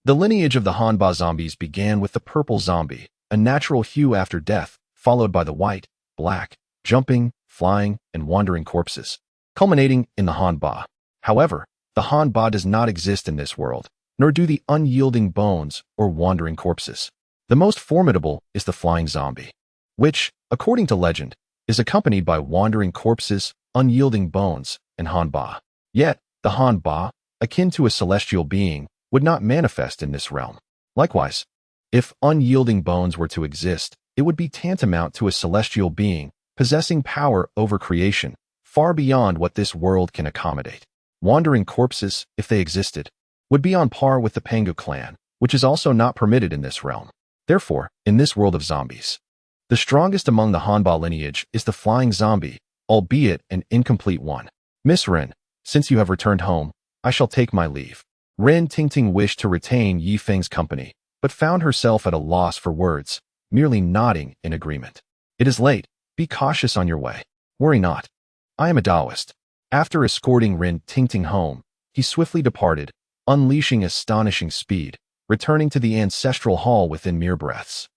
Speaker 1: The lineage of the Hanba zombies began with the purple zombie, a natural hue after death, followed by the white, black, jumping, flying, and wandering corpses, culminating in the Hanba. However, the Hanba does not exist in this world, nor do the unyielding bones or wandering corpses. The most formidable is the flying zombie, which, according to legend, is accompanied by wandering corpses, unyielding bones, and Hanba. Yet, the Hanba, akin to a celestial being, would not manifest in this realm. Likewise, if unyielding bones were to exist, it would be tantamount to a celestial being, possessing power over creation, far beyond what this world can accommodate. Wandering corpses, if they existed, would be on par with the Pangu clan, which is also not permitted in this realm. Therefore, in this world of zombies, the strongest among the Hanba lineage is the flying zombie, albeit an incomplete one. "Miss Ren, since you have returned home, I shall take my leave." Ren Tingting wished to retain Ye Feng's company, but found herself at a loss for words, merely nodding in agreement. "It is late. Be cautious on your way. Worry not. I am a Taoist." After escorting Ren Tingting home, he swiftly departed, unleashing astonishing speed, returning to the ancestral hall within mere breaths.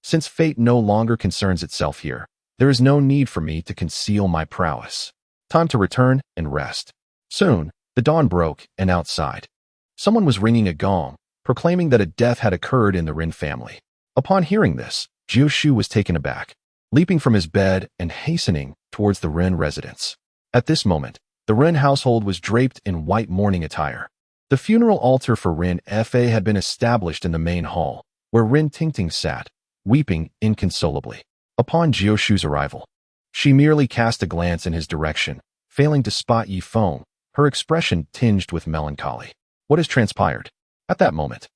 Speaker 1: Since fate no longer concerns itself here, there is no need for me to conceal my prowess. Time to return and rest. Soon, the dawn broke, and outside, someone was ringing a gong, proclaiming that a death had occurred in the Ren family. Upon hearing this, Jioshu was taken aback, leaping from his bed and hastening towards the Ren residence. At this moment, the Ren household was draped in white mourning attire. The funeral altar for Ren Fa had been established in the main hall, where Ren Tingting sat, weeping inconsolably. Upon Jioshu's arrival, she merely cast a glance in his direction, failing to spot Ye Feng, her expression tinged with melancholy. What has transpired? At that moment,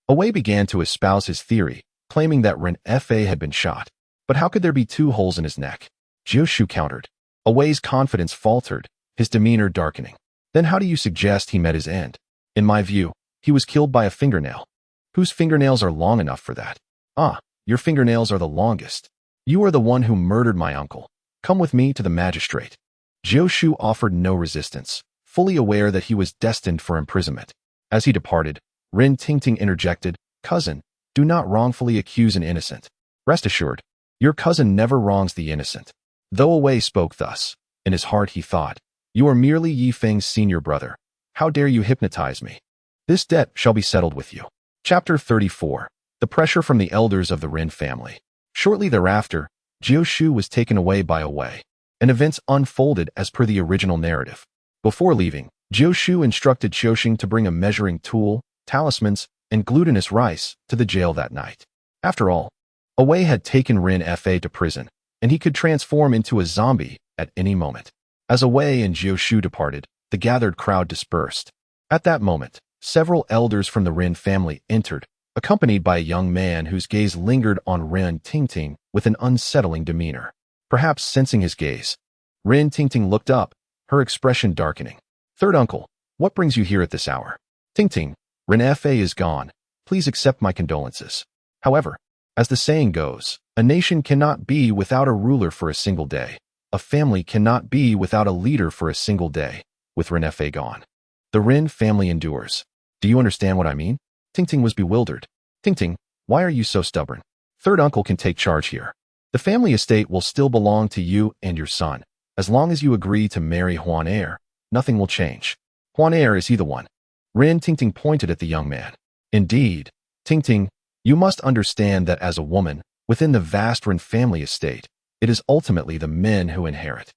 Speaker 1: Awei began to espouse his theory, claiming that Ren Fa had been shot. But how could there be two holes in his neck? Jioshu countered. Awei's confidence faltered, his demeanor darkening. Then how do you suggest he met his end? In my view, he was killed by a fingernail. Whose fingernails are long enough for that? Ah, your fingernails are the longest. You are the one who murdered my uncle. Come with me to the magistrate. Jioshu offered no resistance, fully aware that he was destined for imprisonment. As he departed, Ren Tingting interjected, "Cousin, do not wrongfully accuse an innocent. Rest assured, your cousin never wrongs the innocent." Though Awei spoke thus, in his heart he thought, "You are merely Ye Feng's senior brother. How dare you hypnotize me?" This debt shall be settled with you. Chapter 34. The pressure from the elders of the Rin family. Shortly thereafter, Jiu was taken away by a Wei, and events unfolded as per the original narrative. Before leaving, Jiu instructed Qiuxing to bring a measuring tool, talismans, and glutinous rice to the jail that night. After all, a Wei had taken Rin Fa to prison, and he could transform into a zombie at any moment. As a Wei and Jiu departed, the gathered crowd dispersed. At that moment, several elders from the Rin family entered, accompanied by a young man whose gaze lingered on Rin Tingting with an unsettling demeanor. Perhaps sensing his gaze, Rin Tingting looked up, her expression darkening. Third uncle, what brings you here at this hour? Tingting, Rin Fa is gone. Please accept my condolences. However, as the saying goes, a nation cannot be without a ruler for a single day. A family cannot be without a leader for a single day. With Rin Fa gone, the Rin family endures. Do you understand what I mean? Tingting was bewildered. Tingting, why are you so stubborn? Third uncle can take charge here. The family estate will still belong to you and your son. As long as you agree to marry Huan Er, nothing will change. Huan Er, is he the one? Rin Tingting pointed at the young man. Indeed. Tingting, you must understand that as a woman, within the vast Rin family estate, it is ultimately the men who inherit.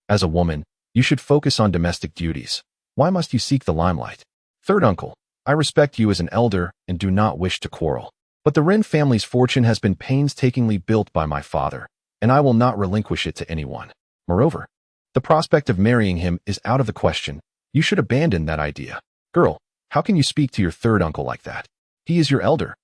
Speaker 1: As a woman, you should focus on domestic duties. Why must you seek the limelight? Third uncle, I respect you as an elder and do not wish to quarrel. But the Rin family's fortune has been painstakingly built by my father, and I will not relinquish it to anyone. Moreover, the prospect of marrying him is out of the question. You should abandon that idea. Girl, how can you speak to your third uncle like that? He is your elder.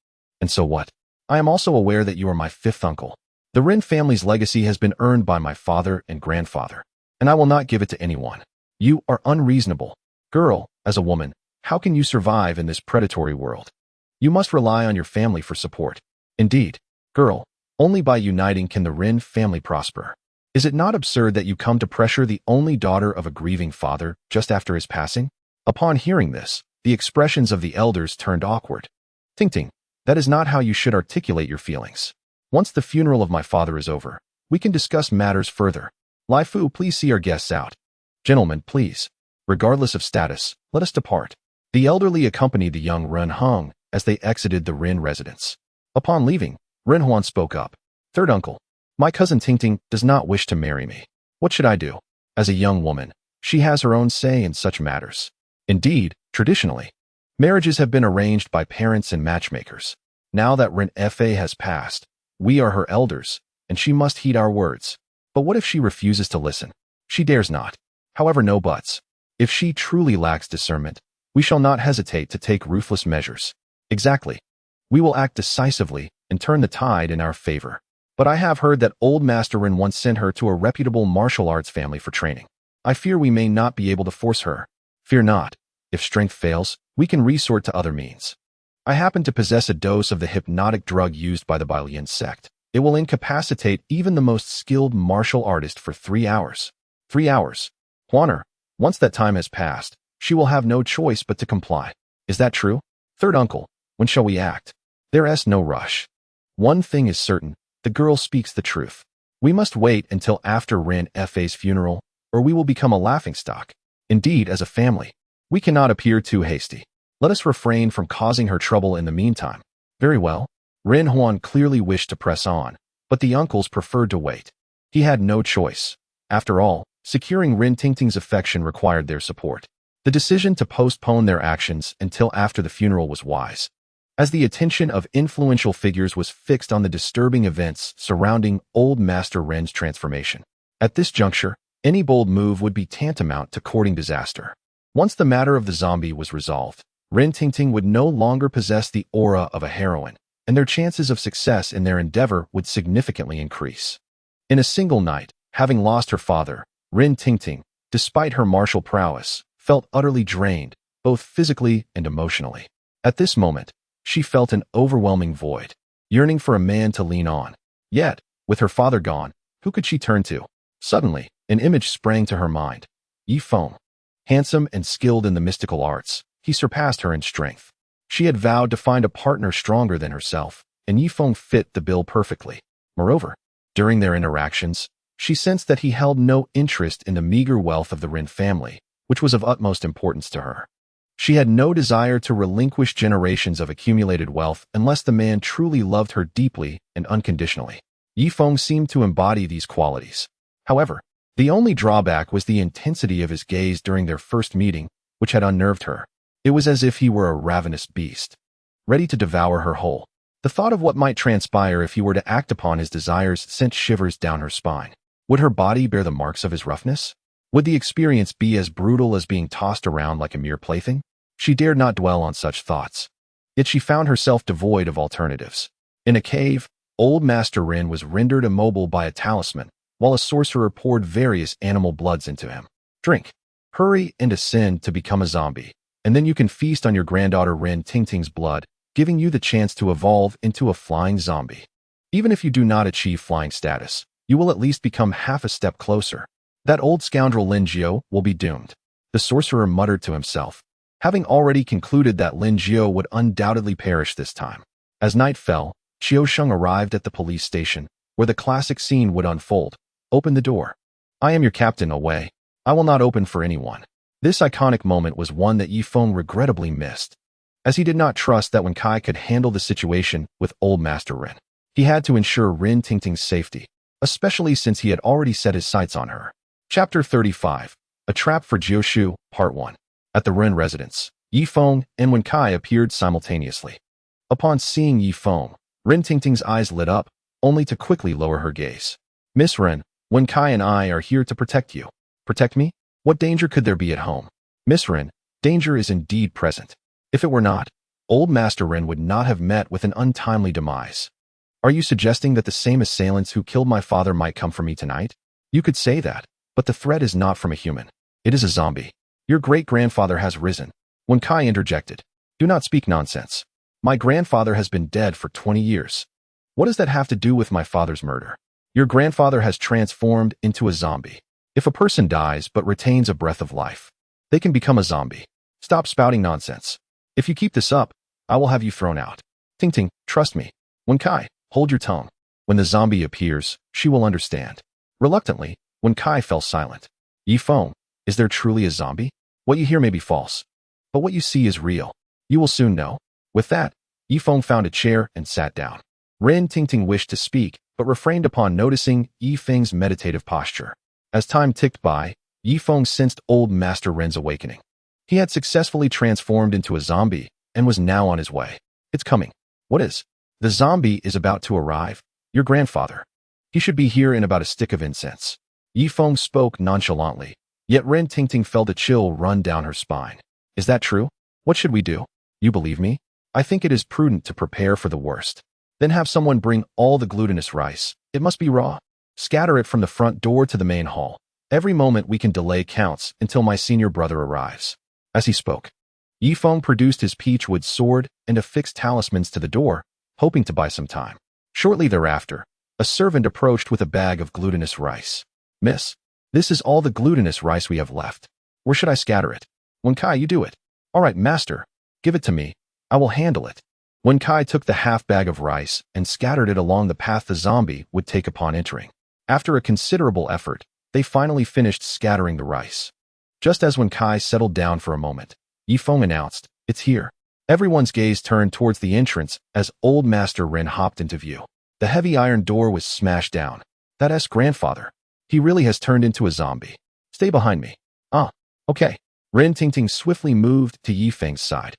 Speaker 1: And so what? I am also aware that you are my fifth uncle. The Rin family's legacy has been earned by my father and grandfather, and I will not give it to anyone. You are unreasonable. Girl, as a woman, how can you survive in this predatory world? You must rely on your family for support. Indeed, girl, only by uniting can the Rin family prosper. Is it not absurd that you come to pressure the only daughter of a grieving father just after his passing? Upon hearing this, the expressions of the elders turned awkward. Tingting, that is not how you should articulate your feelings. Once the funeral of my father is over, we can discuss matters further. Lai Fu, please see our guests out. Gentlemen, please. Regardless of status, let us depart. The elderly accompanied the young Ren Hung as they exited the Rin residence. Upon leaving, Ren Huan spoke up. Third uncle, my cousin Tingting does not wish to marry me. What should I do? As a young woman, she has her own say in such matters. Indeed, traditionally, marriages have been arranged by parents and matchmakers. Now that Rin Fa has passed, we are her elders, and she must heed our words. But what if she refuses to listen? She dares not. However, no buts. If she truly lacks discernment, we shall not hesitate to take ruthless measures. Exactly. We will act decisively and turn the tide in our favor. But I have heard that old Master Rin once sent her to a reputable martial arts family for training. I fear we may not be able to force her. Fear not. If strength fails, we can resort to other means. I happen to possess a dose of the hypnotic drug used by the Bailian sect. It will incapacitate even the most skilled martial artist for 3 hours. 3 hours. Huaner, once that time has passed, she will have no choice but to comply. Is that true? Third uncle, when shall we act? There is no rush. One thing is certain, the girl speaks the truth. We must wait until after Rin Fa's funeral, or we will become a laughingstock. Indeed, as a family, we cannot appear too hasty. Let us refrain from causing her trouble in the meantime. Very well. Rin Huan clearly wished to press on, but the uncles preferred to wait. He had no choice. After all, securing Rin Tingting's affection required their support. The decision to postpone their actions until after the funeral was wise, as the attention of influential figures was fixed on the disturbing events surrounding old Master Ren's transformation. At this juncture, any bold move would be tantamount to courting disaster. Once the matter of the zombie was resolved, Rin Tingting would no longer possess the aura of a heroine, and their chances of success in their endeavor would significantly increase. In a single night, having lost her father, Rin Tingting, despite her martial prowess, felt utterly drained, both physically and emotionally. At this moment, she felt an overwhelming void, yearning for a man to lean on. Yet, with her father gone, who could she turn to? Suddenly, an image sprang to her mind. Ye Feng. Handsome and skilled in the mystical arts, he surpassed her in strength. She had vowed to find a partner stronger than herself, and Ye Feng fit the bill perfectly. Moreover, during their interactions, she sensed that he held no interest in the meager wealth of the Rin family, which was of utmost importance to her. She had no desire to relinquish generations of accumulated wealth unless the man truly loved her deeply and unconditionally. Ye Feng seemed to embody these qualities. However, the only drawback was the intensity of his gaze during their first meeting, which had unnerved her. It was as if he were a ravenous beast, ready to devour her whole. The thought of what might transpire if he were to act upon his desires sent shivers down her spine. Would her body bear the marks of his roughness? Would the experience be as brutal as being tossed around like a mere plaything? She dared not dwell on such thoughts. Yet she found herself devoid of alternatives. In a cave, old Master Rin was rendered immobile by a talisman, while a sorcerer poured various animal bloods into him. Drink. Hurry and ascend to become a zombie, and then you can feast on your granddaughter Rin Tingting's blood, giving you the chance to evolve into a flying zombie. Even if you do not achieve flying status, you will at least become half a step closer. That old scoundrel Lin Jiao will be doomed, the sorcerer muttered to himself, having already concluded that Lin Jiao would undoubtedly perish this time. As night fell, Qiu Sheng arrived at the police station, where the classic scene would unfold. Open the door. I am your captain away. I will not open for anyone. This iconic moment was one that Ye Feng regrettably missed, as he did not trust that Wen Kai could handle the situation with old Master Rin. He had to ensure Rin Tingting's safety, especially since he had already set his sights on her. Chapter 35. A Trap for Jiushu, Part 1. At the Rin residence, Ye Feng and Wen Kai appeared simultaneously. Upon seeing Ye Feng, Rin Tingting's eyes lit up, only to quickly lower her gaze. Miss Rin, Wen Kai and I are here to protect you. Protect me? What danger could there be at home? Miss Rin, danger is indeed present. If it were not, old Master Rin would not have met with an untimely demise. Are you suggesting that the same assailants who killed my father might come for me tonight? You could say that, but the threat is not from a human. It is a zombie. Your great-grandfather has risen. Wen Kai interjected. Do not speak nonsense. My grandfather has been dead for 20 years. What does that have to do with my father's murder? Your grandfather has transformed into a zombie. If a person dies but retains a breath of life, they can become a zombie. Stop spouting nonsense. If you keep this up, I will have you thrown out. Tingting, trust me. Wen Kai, hold your tongue. When the zombie appears, she will understand. Reluctantly, Wen Kai fell silent. Ye Feng, is there truly a zombie? What you hear may be false, but what you see is real. You will soon know. With that, Ye Feng found a chair and sat down. Rin Tingting wished to speak, but refrained upon noticing Ye Feng's meditative posture. As time ticked by, Ye Feng sensed old Master Rin's awakening. He had successfully transformed into a zombie and was now on his way. It's coming. What is? The zombie is about to arrive. Your grandfather. He should be here in about a stick of incense. Ye Feng spoke nonchalantly, yet Rin Tingting felt a chill run down her spine. Is that true? What should we do? You believe me? I think it is prudent to prepare for the worst. Then have someone bring all the glutinous rice. It must be raw. Scatter it from the front door to the main hall. Every moment we can delay counts until my senior brother arrives. As he spoke, Ye Feng produced his peachwood sword and affixed talismans to the door, hoping to buy some time. Shortly thereafter, a servant approached with a bag of glutinous rice. Miss, this is all the glutinous rice we have left. Where should I scatter it? Wen Kai, you do it. All right, master. Give it to me. I will handle it. Wen Kai took the half bag of rice and scattered it along the path the zombie would take upon entering. After a considerable effort, they finally finished scattering the rice. Just as Wen Kai settled down for a moment, Ye Feng announced, it's here. Everyone's gaze turned towards the entrance as old Master Rin hopped into view. The heavy iron door was smashed down. That's grandfather. He really has turned into a zombie. Stay behind me. Ah, okay. Rin Tingting swiftly moved to Ye Feng's side.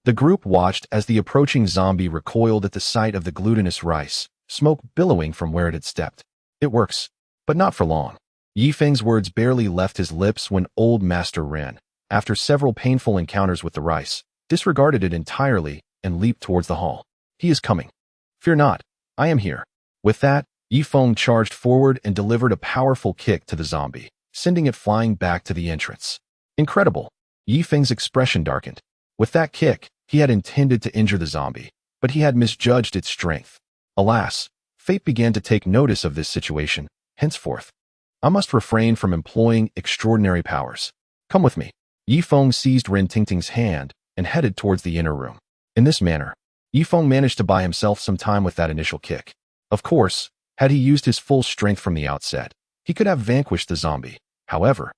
Speaker 1: The group watched as the approaching zombie recoiled at the sight of the glutinous rice, smoke billowing from where it had stepped. It works, but not for long. Ye Feng's words barely left his lips when old Master Rin, after several painful encounters with the rice, disregarded it entirely and leaped towards the hall. He is coming. Fear not, I am here. With that, Ye Feng charged forward and delivered a powerful kick to the zombie, sending it flying back to the entrance. Incredible. Ye Feng's expression darkened. With that kick, he had intended to injure the zombie, but he had misjudged its strength. Alas, fate began to take notice of this situation. Henceforth, I must refrain from employing extraordinary powers. Come with me. Ye Feng seized Rin Tingting's hand and headed towards the inner room. In this manner, Ye Feng managed to buy himself some time with that initial kick. Of course, had he used his full strength from the outset, he could have vanquished the zombie. However,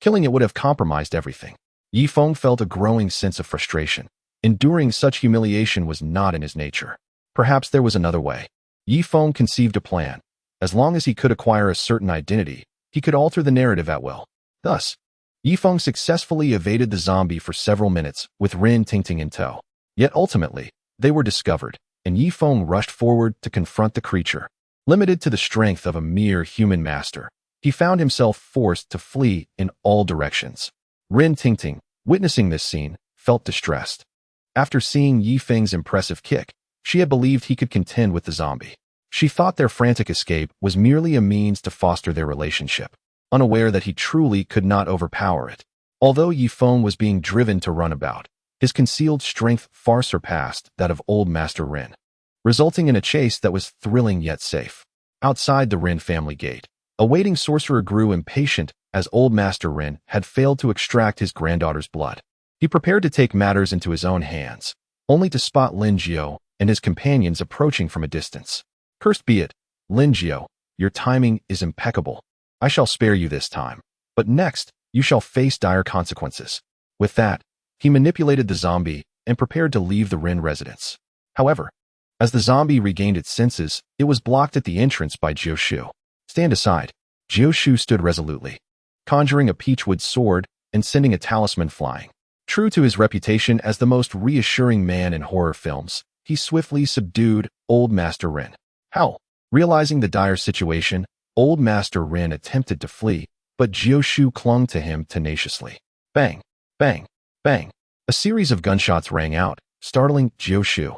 Speaker 1: killing it would have compromised everything. Ye Feng felt a growing sense of frustration. Enduring such humiliation was not in his nature. Perhaps there was another way. Ye Feng conceived a plan. As long as he could acquire a certain identity, he could alter the narrative at will. Thus, Ye Feng successfully evaded the zombie for several minutes, with Rin Tingting in tow. Yet ultimately, they were discovered, and Ye Feng rushed forward to confront the creature. Limited to the strength of a mere human master, he found himself forced to flee in all directions. Rin Tingting, witnessing this scene, felt distressed. After seeing Ye Feng's impressive kick, she had believed he could contend with the zombie. She thought their frantic escape was merely a means to foster their relationship, unaware that he truly could not overpower it. Although Ye Feng was being driven to run about, his concealed strength far surpassed that of old Master Rin, resulting in a chase that was thrilling yet safe. Outside the Rin family gate, a waiting sorcerer grew impatient as old Master Rin had failed to extract his granddaughter's blood. He prepared to take matters into his own hands, only to spot Lin Jiao and his companions approaching from a distance. Cursed be it, Lin Jiao, your timing is impeccable. I shall spare you this time, but next, you shall face dire consequences. With that, he manipulated the zombie and prepared to leave the Rin residence. However, as the zombie regained its senses, it was blocked at the entrance by Jiao Shu. Stand aside. Jiao Shu stood resolutely, conjuring a peachwood sword and sending a talisman flying. True to his reputation as the most reassuring man in horror films, he swiftly subdued old Master Rin. How? Realizing the dire situation, old Master Rin attempted to flee, but Jiao Shu clung to him tenaciously. Bang! Bang! Bang! A series of gunshots rang out, startling Jiao Shu.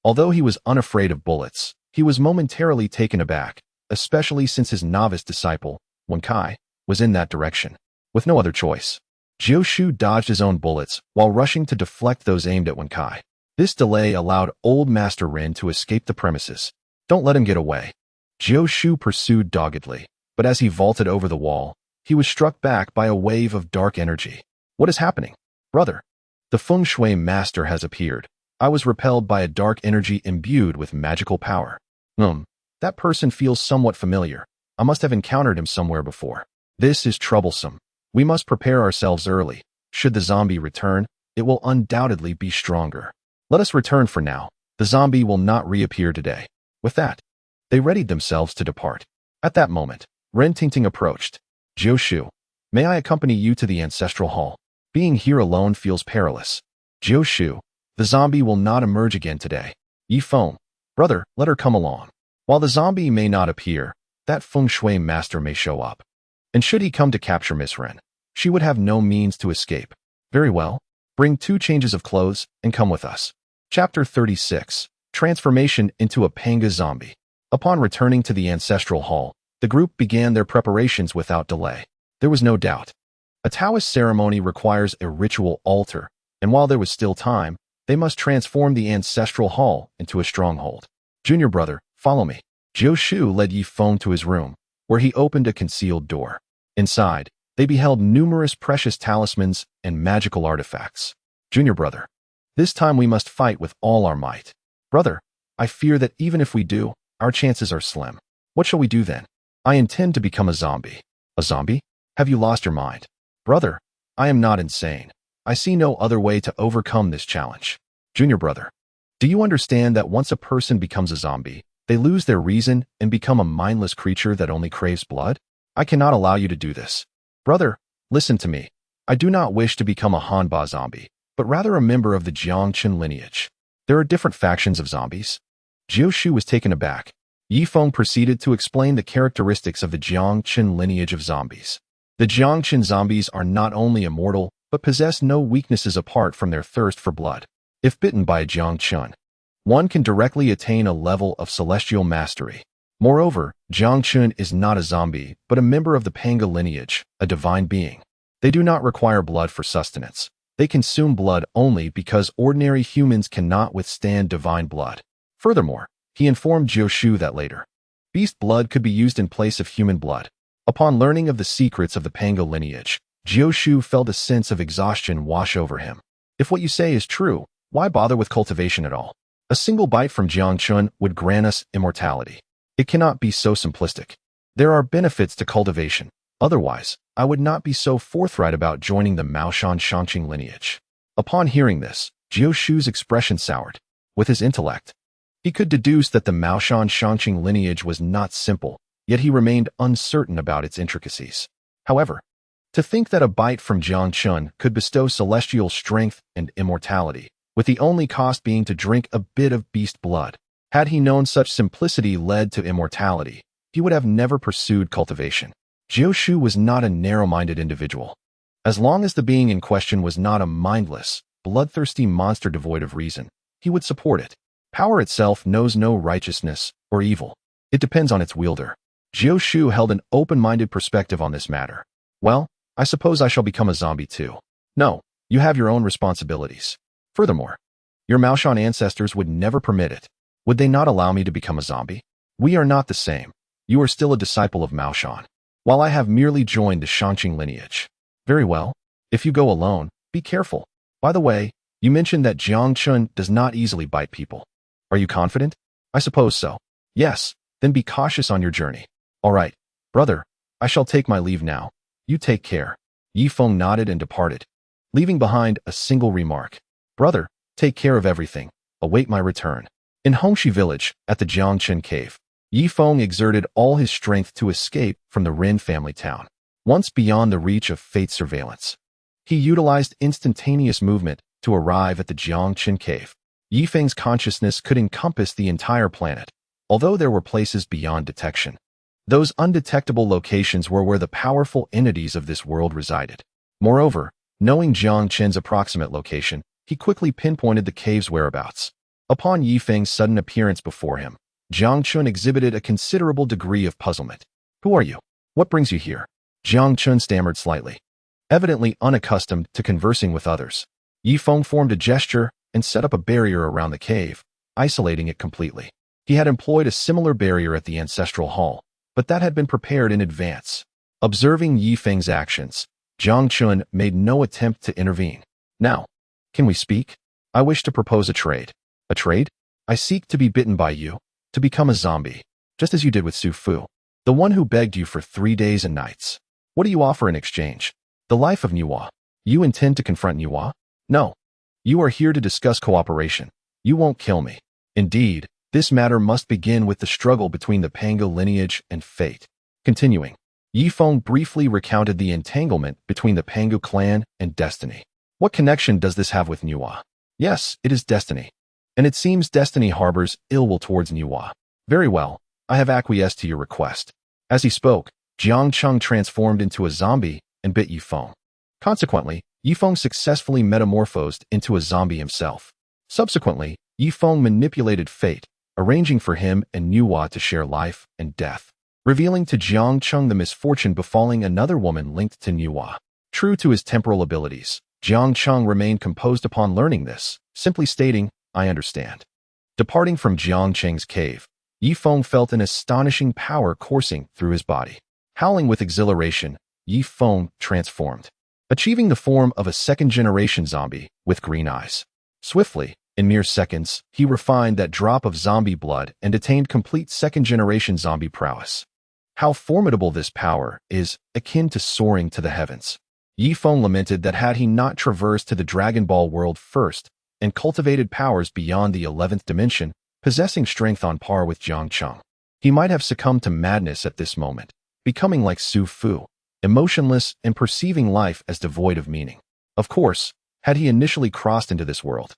Speaker 1: Although he was unafraid of bullets, he was momentarily taken aback, especially since his novice disciple, Wen Kai, was in that direction. With no other choice, Jiao Shu dodged his own bullets while rushing to deflect those aimed at Wen Kai. This delay allowed old Master Rin to escape the premises. Don't let him get away. Jiao Shu pursued doggedly, but as he vaulted over the wall, he was struck back by a wave of dark energy. What is happening? Brother, the feng shui master has appeared. I was repelled by a dark energy imbued with magical power. That person feels somewhat familiar. I must have encountered him somewhere before. This is troublesome. We must prepare ourselves early. Should the zombie return, it will undoubtedly be stronger. Let us return for now. The zombie will not reappear today. With that, they readied themselves to depart. At that moment, Ren Tingting approached. Jiao Shu, may I accompany you to the ancestral hall? Being here alone feels perilous. Jiao Shu, the zombie will not emerge again today. Ye Feng, brother, let her come along. While the zombie may not appear, that feng shui master may show up. And should he come to capture Miss Ren, she would have no means to escape. Very well. Bring 2 changes of clothes and come with us. Chapter 36. Transformation into a Panga Zombie. Upon returning to the ancestral hall, the group began their preparations without delay. There was no doubt. A Taoist ceremony requires a ritual altar, and while there was still time, they must transform the ancestral hall into a stronghold. Junior brother, follow me. Jiao Shu led Ye Feng to his room, where he opened a concealed door. Inside, they beheld numerous precious talismans and magical artifacts. Junior brother, this time we must fight with all our might. Brother, I fear that even if we do, our chances are slim. What shall we do then? I intend to become a zombie. A zombie? Have you lost your mind? Brother, I am not insane. I see no other way to overcome this challenge. Junior brother, do you understand that once a person becomes a zombie, they lose their reason and become a mindless creature that only craves blood? I cannot allow you to do this. Brother, listen to me. I do not wish to become a Hanba zombie, but rather a member of the Jiangchen lineage. There are different factions of zombies. Jiao Shu was taken aback. Ye Feng proceeded to explain the characteristics of the Jiangchen lineage of zombies. The Jiangchen zombies are not only immortal, but possess no weaknesses apart from their thirst for blood. If bitten by a Jiangchen, one can directly attain a level of celestial mastery. Moreover, Jiangchen is not a zombie, but a member of the Panga lineage, a divine being. They do not require blood for sustenance. They consume blood only because ordinary humans cannot withstand divine blood. Furthermore, he informed Jiao Shu that later, beast blood could be used in place of human blood. Upon learning of the secrets of the Panga lineage, Jiao Shu felt a sense of exhaustion wash over him. If what you say is true, why bother with cultivation at all? A single bite from Jiangchen would grant us immortality. It cannot be so simplistic. There are benefits to cultivation. Otherwise, I would not be so forthright about joining the Maoshan Shangqing lineage. Upon hearing this, Jiu Shu's expression soured. With his intellect, he could deduce that the Maoshan Shangqing lineage was not simple, yet he remained uncertain about its intricacies. However, to think that a bite from Jiang Chun could bestow celestial strength and immortality, with the only cost being to drink a bit of beast blood. Had he known such simplicity led to immortality, he would have never pursued cultivation. Jiu Shu was not a narrow-minded individual. As long as the being in question was not a mindless, bloodthirsty monster devoid of reason, he would support it. Power itself knows no righteousness or evil. It depends on its wielder. Jiu Shu held an open-minded perspective on this matter. Well, I suppose I shall become a zombie too. No, you have your own responsibilities. Furthermore, your Maoshan ancestors would never permit it. Would they not allow me to become a zombie? We are not the same. You are still a disciple of Maoshan, while I have merely joined the Shangqing lineage. Very well. If you go alone, be careful. By the way, you mentioned that Jiang Chun does not easily bite people. Are you confident? I suppose so. Yes, then be cautious on your journey. All right, brother, I shall take my leave now. You take care. Ye Feng nodded and departed, leaving behind a single remark. Brother, take care of everything. Await my return. In Hongxi village, at the Jiangchen cave, Ye Feng exerted all his strength to escape from the Rin family town. Once beyond the reach of fate's surveillance, he utilized instantaneous movement to arrive at the Jiangchen cave. Ye Feng's consciousness could encompass the entire planet, although there were places beyond detection. Those undetectable locations were where the powerful entities of this world resided. Moreover, knowing Jiangchen's approximate location, he quickly pinpointed the cave's whereabouts. Upon Ye Feng's sudden appearance before him, Jiang Chun exhibited a considerable degree of puzzlement. Who are you? What brings you here? Jiang Chun stammered slightly. Evidently unaccustomed to conversing with others, Ye Feng formed a gesture and set up a barrier around the cave, isolating it completely. He had employed a similar barrier at the ancestral hall, but that had been prepared in advance. Observing Ye Feng's actions, Jiang Chun made no attempt to intervene. Now, can we speak? I wish to propose a trade. A trade? I seek to be bitten by you, to become a zombie, just as you did with Su Fu, the one who begged you for 3 days and nights. What do you offer in exchange? The life of Niwa. You intend to confront Niwa? No. You are here to discuss cooperation. You won't kill me. Indeed, this matter must begin with the struggle between the Pango lineage and fate. Continuing, Ye Feng briefly recounted the entanglement between the Pango clan and destiny. What connection does this have with Niwa? Yes, it is destiny. And it seems destiny harbors ill will towards Niwa. Very well, I have acquiesced to your request. As he spoke, Jiang Cheng transformed into a zombie and bit Ye Feng. Consequently, Ye Feng successfully metamorphosed into a zombie himself. Subsequently, Ye Feng manipulated fate, arranging for him and Niwa to share life and death, revealing to Jiang Cheng the misfortune befalling another woman linked to Niwa. True to his temporal abilities, Jiang Cheng remained composed upon learning this, simply stating, I understand. Departing from Jiang Cheng's cave, Ye Feng felt an astonishing power coursing through his body. Howling with exhilaration, Ye Feng transformed, achieving the form of a second-generation zombie with green eyes. Swiftly, in mere seconds, he refined that drop of zombie blood and attained complete second-generation zombie prowess. How formidable this power is, akin to soaring to the heavens. Ye Feng lamented that had he not traversed to the Dragon Ball world first and cultivated powers beyond the 11th dimension, possessing strength on par with Jiang Cheng, he might have succumbed to madness at this moment, becoming like Su Fu, emotionless and perceiving life as devoid of meaning. Of course, had he initially crossed into this world,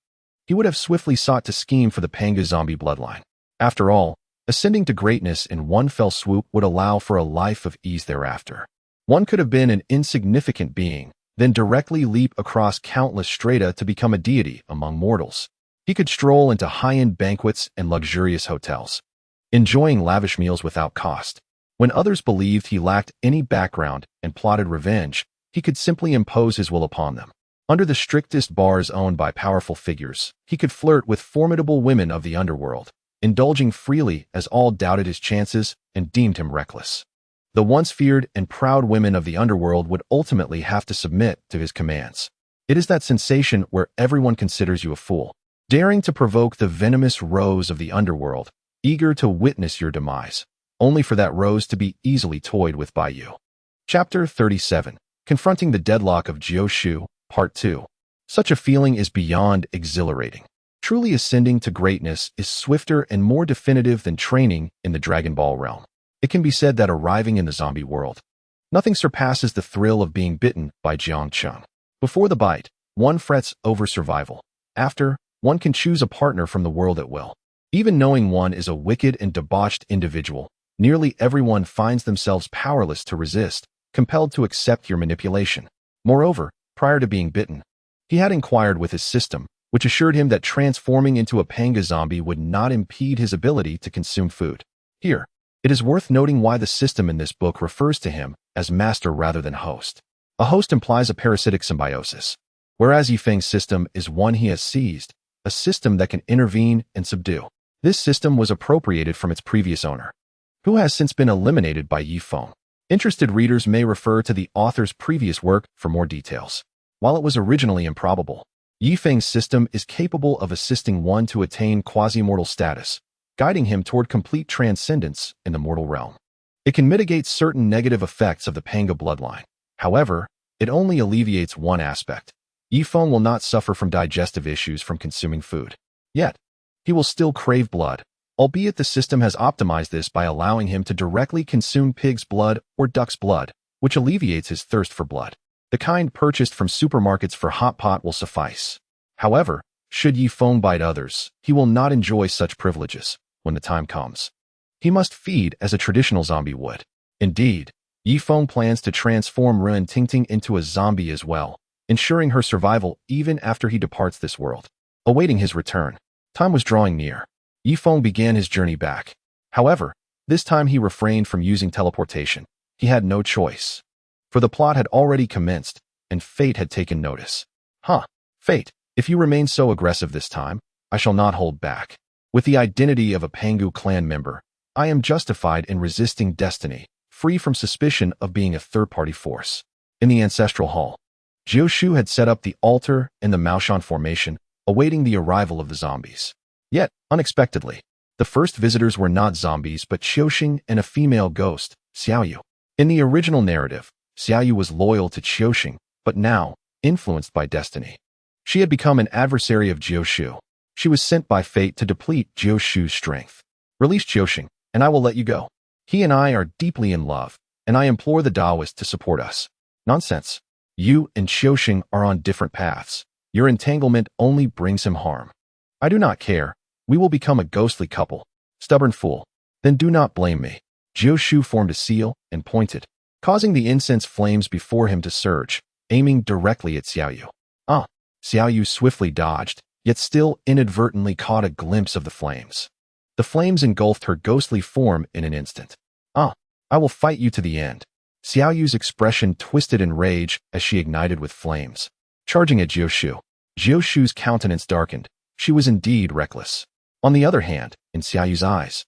Speaker 1: he would have swiftly sought to scheme for the Panga zombie bloodline. After all, ascending to greatness in one fell swoop would allow for a life of ease thereafter. One could have been an insignificant being, then directly leap across countless strata to become a deity among mortals. He could stroll into high-end banquets and luxurious hotels, enjoying lavish meals without cost. When others believed he lacked any background and plotted revenge, he could simply impose his will upon them. Under the strictest bars owned by powerful figures, he could flirt with formidable women of the underworld, indulging freely as all doubted his chances and deemed him reckless. The once feared and proud women of the underworld would ultimately have to submit to his commands. It is that sensation where everyone considers you a fool, daring to provoke the venomous rose of the underworld, eager to witness your demise, only for that rose to be easily toyed with by you. Chapter 37. Confronting the Deadlock of Jiu, Part 2. Such a feeling is beyond exhilarating. Truly ascending to greatness is swifter and more definitive than training in the Dragon Ball realm. It can be said that arriving in the zombie world, nothing surpasses the thrill of being bitten by Jiang Cheng. Before the bite, one frets over survival. After, one can choose a partner from the world at will. Even knowing one is a wicked and debauched individual, nearly everyone finds themselves powerless to resist, compelled to accept your manipulation. Moreover, prior to being bitten, he had inquired with his system, which assured him that transforming into a panga zombie would not impede his ability to consume food. Here, it is worth noting why the system in this book refers to him as master rather than host. A host implies a parasitic symbiosis, whereas Ye Feng's system is one he has seized, a system that can intervene and subdue. This system was appropriated from its previous owner, who has since been eliminated by Ye Feng. Interested readers may refer to the author's previous work for more details. While it was originally improbable, Ye Feng's system is capable of assisting one to attain quasi-mortal status, guiding him toward complete transcendence in the mortal realm. It can mitigate certain negative effects of the panga bloodline. However, it only alleviates one aspect. Ye Feng will not suffer from digestive issues from consuming food. Yet, he will still crave blood, albeit the system has optimized this by allowing him to directly consume pig's blood or duck's blood, which alleviates his thirst for blood. The kind purchased from supermarkets for hot pot will suffice. However, should Ye Feng bite others, he will not enjoy such privileges when the time comes. He must feed as a traditional zombie would. Indeed, Ye Feng plans to transform Ren Tingting into a zombie as well, ensuring her survival even after he departs this world. Awaiting his return, time was drawing near. Ye Feng began his journey back. However, this time he refrained from using teleportation. He had no choice, for the plot had already commenced, and fate had taken notice. Fate, if you remain so aggressive this time, I shall not hold back. With the identity of a Pangu clan member, I am justified in resisting destiny, free from suspicion of being a third-party force. In the ancestral hall, Jiu had set up the altar in the Maoshan formation, awaiting the arrival of the zombies. Yet, unexpectedly, the first visitors were not zombies but Qiuxing and a female ghost, Xiaoyu. In the original narrative, Xiaoyu was loyal to Qiuxing, but now, influenced by destiny, she had become an adversary of Jiu. She was sent by fate to deplete Jiu's strength. Release Qiuxing, and I will let you go. He and I are deeply in love, and I implore the Taoists to support us. Nonsense. You and Qiuxing are on different paths. Your entanglement only brings him harm. I do not care. We will become a ghostly couple. Stubborn fool. Then do not blame me. Jiu formed a seal and pointed, causing the incense flames before him to surge, aiming directly at Xiaoyu. Xiaoyu swiftly dodged, yet still inadvertently caught a glimpse of the flames. The flames engulfed her ghostly form in an instant. I will fight you to the end. Xiaoyu's expression twisted in rage as she ignited with flames, charging at Jiu. Jiu's countenance darkened. She was indeed reckless. On the other hand, in Xiaoyu's eyes,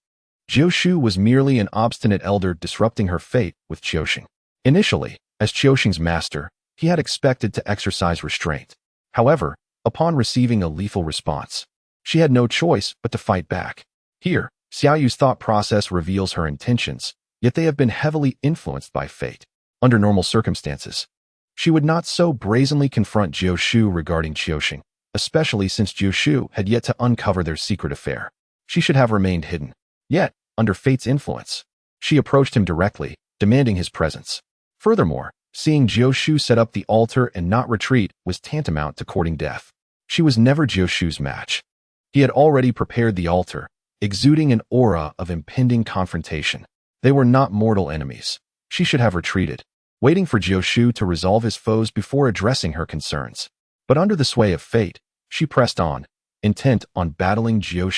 Speaker 1: Jiu was merely an obstinate elder disrupting her fate with Qiuxing. Initially, as Qiuxing's master, he had expected to exercise restraint. However, upon receiving a lethal response, she had no choice but to fight back. Here, Xiaoyu's thought process reveals her intentions, yet they have been heavily influenced by fate. Under normal circumstances, she would not so brazenly confront Jiu regarding Qiuxing, especially since Jiu had yet to uncover their secret affair. She should have remained hidden. Yet, under fate's influence, she approached him directly, demanding his presence. Furthermore, seeing Jiu set up the altar and not retreat was tantamount to courting death. She was never Jiu's match. He had already prepared the altar, exuding an aura of impending confrontation. They were not mortal enemies. She should have retreated, waiting for Jiu to resolve his foes before addressing her concerns. But under the sway of fate, she pressed on, intent on battling Jiu.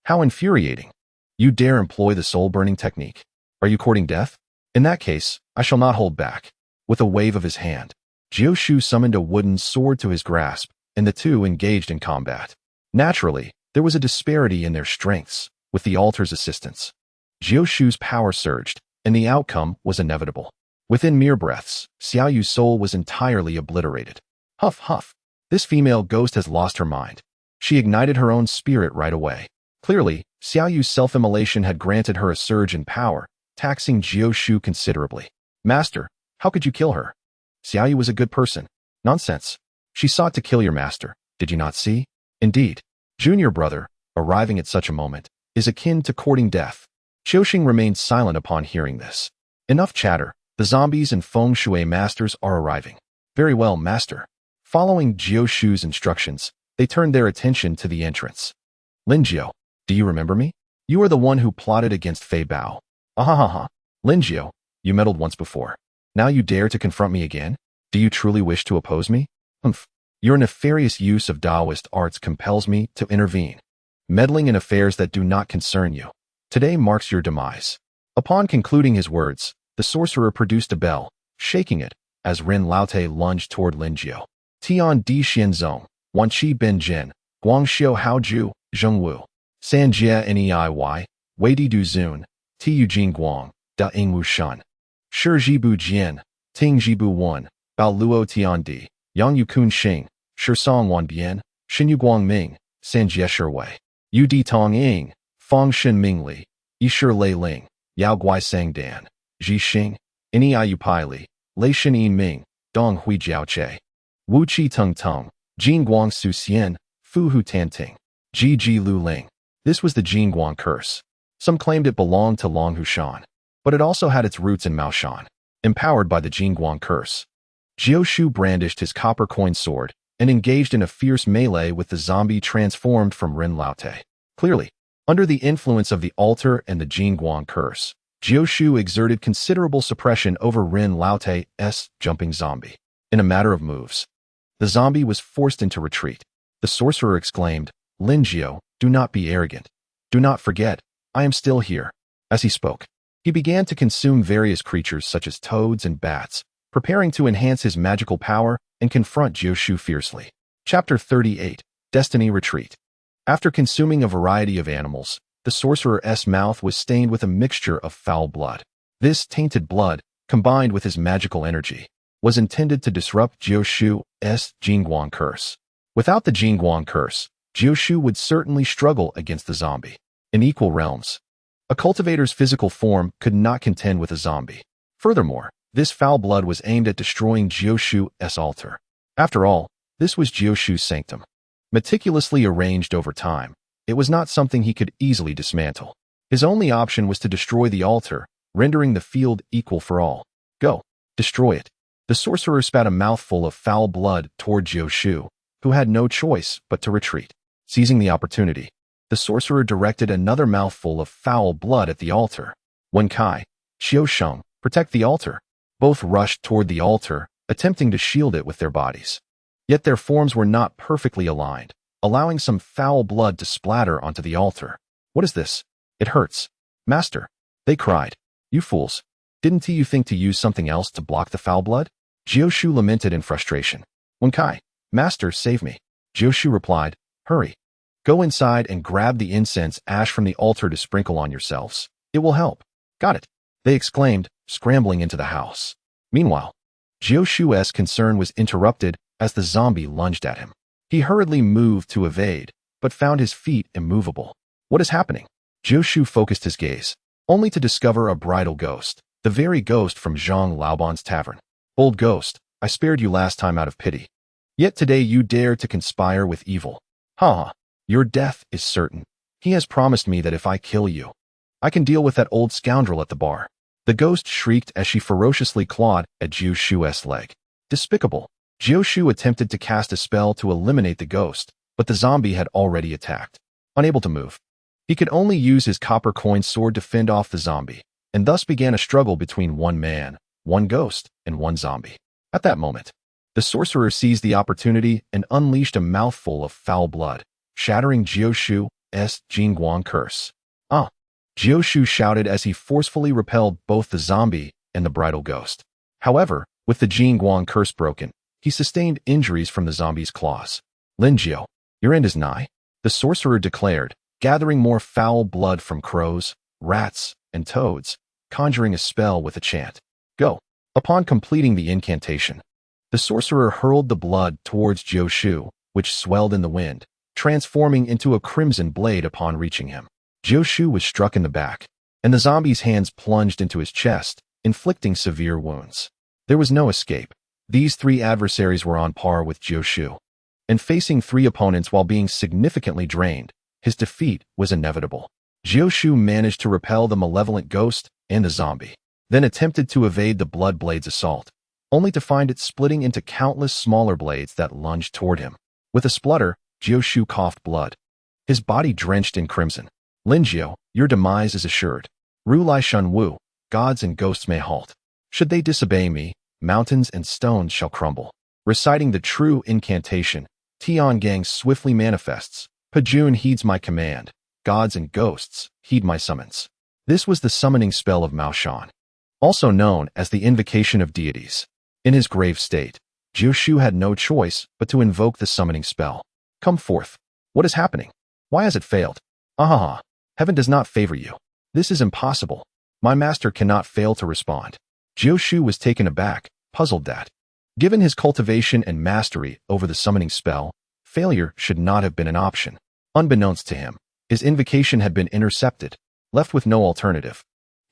Speaker 1: How infuriating. You dare employ the soul-burning technique. Are you courting death? In that case, I shall not hold back. With a wave of his hand, Jiu summoned a wooden sword to his grasp, and the two engaged in combat. Naturally, there was a disparity in their strengths, with the altar's assistance. Jiu's power surged, and the outcome was inevitable. Within mere breaths, Xiaoyu's soul was entirely obliterated. Huff, huff. This female ghost has lost her mind. She ignited her own spirit right away. Clearly, Xiaoyu's self-immolation had granted her a surge in power, taxing Jiu considerably. Master, How could you kill her? Xiaoyu was a good person. Nonsense. She sought to kill your master. Did you not see? Indeed. Junior brother, arriving at such a moment, is akin to courting death. Qiuxing remained silent upon hearing this. Enough chatter. The zombies and feng shui masters are arriving. Very well, master. Following Jiu Shu's instructions, they turned their attention to the entrance. Lin Jiu, do you remember me? You are the one who plotted against Fei Bao. Ahahaha. Lin Jiu, you meddled once before. Now you dare to confront me again? Do you truly wish to oppose me? Humph. Your nefarious use of Taoist arts compels me to intervene. Meddling in affairs that do not concern you. Today marks your demise. Upon concluding his words, the sorcerer produced a bell, shaking it, as Ren Laote lunged toward Lin Jiu. Tian Di Xianzong, Wanqi Ben Jin, Guangxiu Haoju, Zhengwu, Sanjia Nei, Wei Di Du Zun, Tiu Jing Guang, Da Ingwu Shan, Shi Jibu Jian, Ting Jibu Wan, Bao Luo Tian Di, Yang Yu Kun Xing, Shi Song Wan Bian, Xin Yu Guang Ming, Sanjia Shiwei, Yu Di Tong Ying, Fong Shin Ming Li, Yishir Lei Ling, Yao Guai Sang Dan, Ji Xing, Ini Yu Pai Li, Lei Shin Yin Ming, Dong Hui Jiao Che, Wu Qi Tung Tung, Jin Guang Su Xian, Fu Hu Tan Ting, Ji Ji Lu Ling. This was the Jin Guang curse. Some claimed it belonged to Long Hushan, but it also had its roots in Maoshan, empowered by the Jin Guang curse. Jiu Shu brandished his copper coin sword and engaged in a fierce melee with the zombie transformed from Ren Laote. Clearly, under the influence of the altar and the Jin Guang curse, Jiu Shu exerted considerable suppression over Ren Laote's jumping zombie. In a matter of moves, the zombie was forced into retreat. The sorcerer exclaimed, Lin Jiu, do not be arrogant. Do not forget, I am still here. As he spoke, he began to consume various creatures such as toads and bats, preparing to enhance his magical power and confront Jiu Shu fiercely. Chapter 38, Destiny Retreat. After consuming a variety of animals, the sorcerer's mouth was stained with a mixture of foul blood. This tainted blood, combined with his magical energy, was intended to disrupt Jiu Shu's Jingguang curse. Without the Jingguang curse, Jiu Shu would certainly struggle against the zombie. In equal realms, a cultivator's physical form could not contend with a zombie. Furthermore, this foul blood was aimed at destroying Jiu Shu's altar. After all, this was Jiu Shu's sanctum. Meticulously arranged over time, it was not something he could easily dismantle. His only option was to destroy the altar, rendering the field equal for all. Go, destroy it. The sorcerer spat a mouthful of foul blood toward Jiu Shu, who had no choice but to retreat. Seizing the opportunity, the sorcerer directed another mouthful of foul blood at the altar. Wen Kai, Qiusheng, protect the altar. Both rushed toward the altar, attempting to shield it with their bodies. Yet their forms were not perfectly aligned, allowing some foul blood to splatter onto the altar. What is this? It hurts. Master, they cried. You fools. Didn't you think to use something else to block the foul blood? Jiu Shu lamented in frustration. Wen Kai, Master, save me. Jiu Shu replied, hurry. Go inside and grab the incense ash from the altar to sprinkle on yourselves. It will help. Got it, they exclaimed, scrambling into the house. Meanwhile, Jiu Shu's concern was interrupted as the zombie lunged at him. He hurriedly moved to evade, but found his feet immovable. What is happening? Jiu Shu focused his gaze, only to discover a bridal ghost, the very ghost from Zhang Laoban's tavern. Old ghost, I spared you last time out of pity. Yet today you dare to conspire with evil. Ha! Your death is certain. He has promised me that if I kill you, I can deal with that old scoundrel at the bar. The ghost shrieked as she ferociously clawed at Jiu Shu's leg. Despicable. Jiu Shu attempted to cast a spell to eliminate the ghost, but the zombie had already attacked. Unable to move, he could only use his copper coin sword to fend off the zombie, and thus began a struggle between one man, one ghost, and one zombie. At that moment, the sorcerer seized the opportunity and unleashed a mouthful of foul blood, shattering Jiu Shu's Jingguang curse. Ah! Jiu Shu shouted as he forcefully repelled both the zombie and the bridal ghost. However, with the Jingguang curse broken, he sustained injuries from the zombie's claws. Lin Jiu, your end is nigh, the sorcerer declared, gathering more foul blood from crows, rats, and toads, conjuring a spell with a chant. Go. Upon completing the incantation, the sorcerer hurled the blood towards Jiu Shu, which swelled in the wind, transforming into a crimson blade upon reaching him. Jiu Shu was struck in the back, and the zombie's hands plunged into his chest, inflicting severe wounds. There was no escape. These three adversaries were on par with Jiu, and facing three opponents while being significantly drained, his defeat was inevitable. Jiu managed to repel the malevolent ghost and the zombie, then attempted to evade the blood blade's assault, only to find it splitting into countless smaller blades that lunged toward him. With a splutter, Jiu coughed blood, his body drenched in crimson. Linjiu, your demise is assured. Ru Lai Shun Wu, gods and ghosts may halt. Should they disobey me, mountains and stones shall crumble. Reciting the true incantation, Tiangang swiftly manifests. Pajun heeds my command. Gods and ghosts, heed my summons. This was the summoning spell of Mao Shan, also known as the invocation of deities. In his grave state, Jiu had no choice but to invoke the summoning spell. Come forth. What is happening? Why has it failed? Ahaha. Heaven does not favor you. This is impossible. My master cannot fail to respond. Jiu was taken aback, puzzled that, given his cultivation and mastery over the summoning spell, failure should not have been an option. Unbeknownst to him, his invocation had been intercepted, left with no alternative.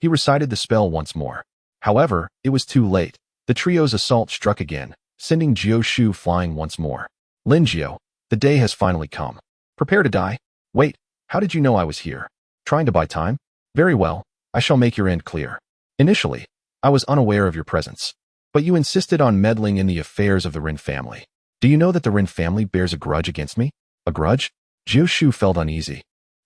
Speaker 1: He recited the spell once more. However, it was too late. The trio's assault struck again, sending Jiu flying once more. Linjiu, the day has finally come. Prepare to die. Wait, how did you know I was here? Trying to buy time? Very well, I shall make your end clear. Initially, I was unaware of your presence, but you insisted on meddling in the affairs of the Rin family. Do you know that the Rin family bears a grudge against me? A grudge? Jiu felt uneasy,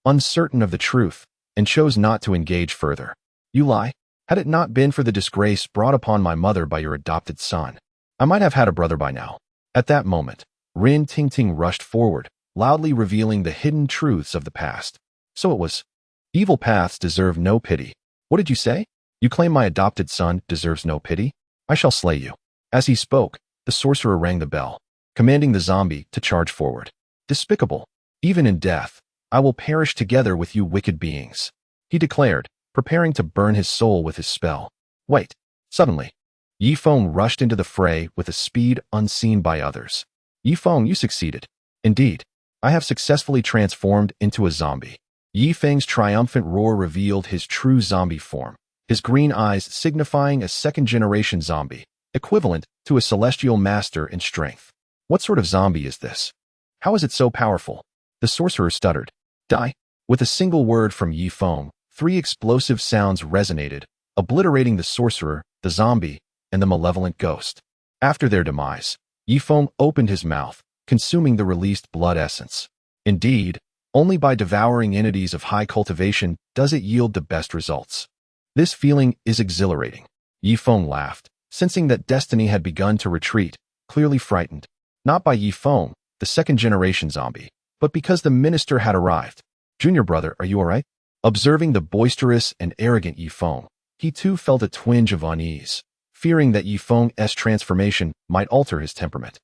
Speaker 1: uncertain of the truth, and chose not to engage further. You lie. Had it not been for the disgrace brought upon my mother by your adopted son, I might have had a brother by now. At that moment, Rin Tingting rushed forward, loudly revealing the hidden truths of the past. So it was. Evil paths deserve no pity. What did you say? You claim my adopted son deserves no pity? I shall slay you. As he spoke, the sorcerer rang the bell, commanding the zombie to charge forward. Despicable. Even in death, I will perish together with you wicked beings, he declared, preparing to burn his soul with his spell. Wait. Suddenly, Ye Feng rushed into the fray with a speed unseen by others. Ye Feng, you succeeded. Indeed, I have successfully transformed into a zombie. Ye Feng's triumphant roar revealed his true zombie form, his green eyes signifying a second-generation zombie, equivalent to a celestial master in strength. What sort of zombie is this? How is it so powerful? The sorcerer stuttered. Die. With a single word from Ye Feng, three explosive sounds resonated, obliterating the sorcerer, the zombie, and the malevolent ghost. After their demise, Ye Feng opened his mouth, consuming the released blood essence. Indeed, only by devouring entities of high cultivation does it yield the best results. This feeling is exhilarating. Ye Feng laughed, sensing that destiny had begun to retreat, clearly frightened, not by Ye Feng, the second-generation zombie, but because the minister had arrived. Junior brother, are you all right? Observing the boisterous and arrogant Ye Feng, he too felt a twinge of unease, fearing that Ye Feng's transformation might alter his temperament,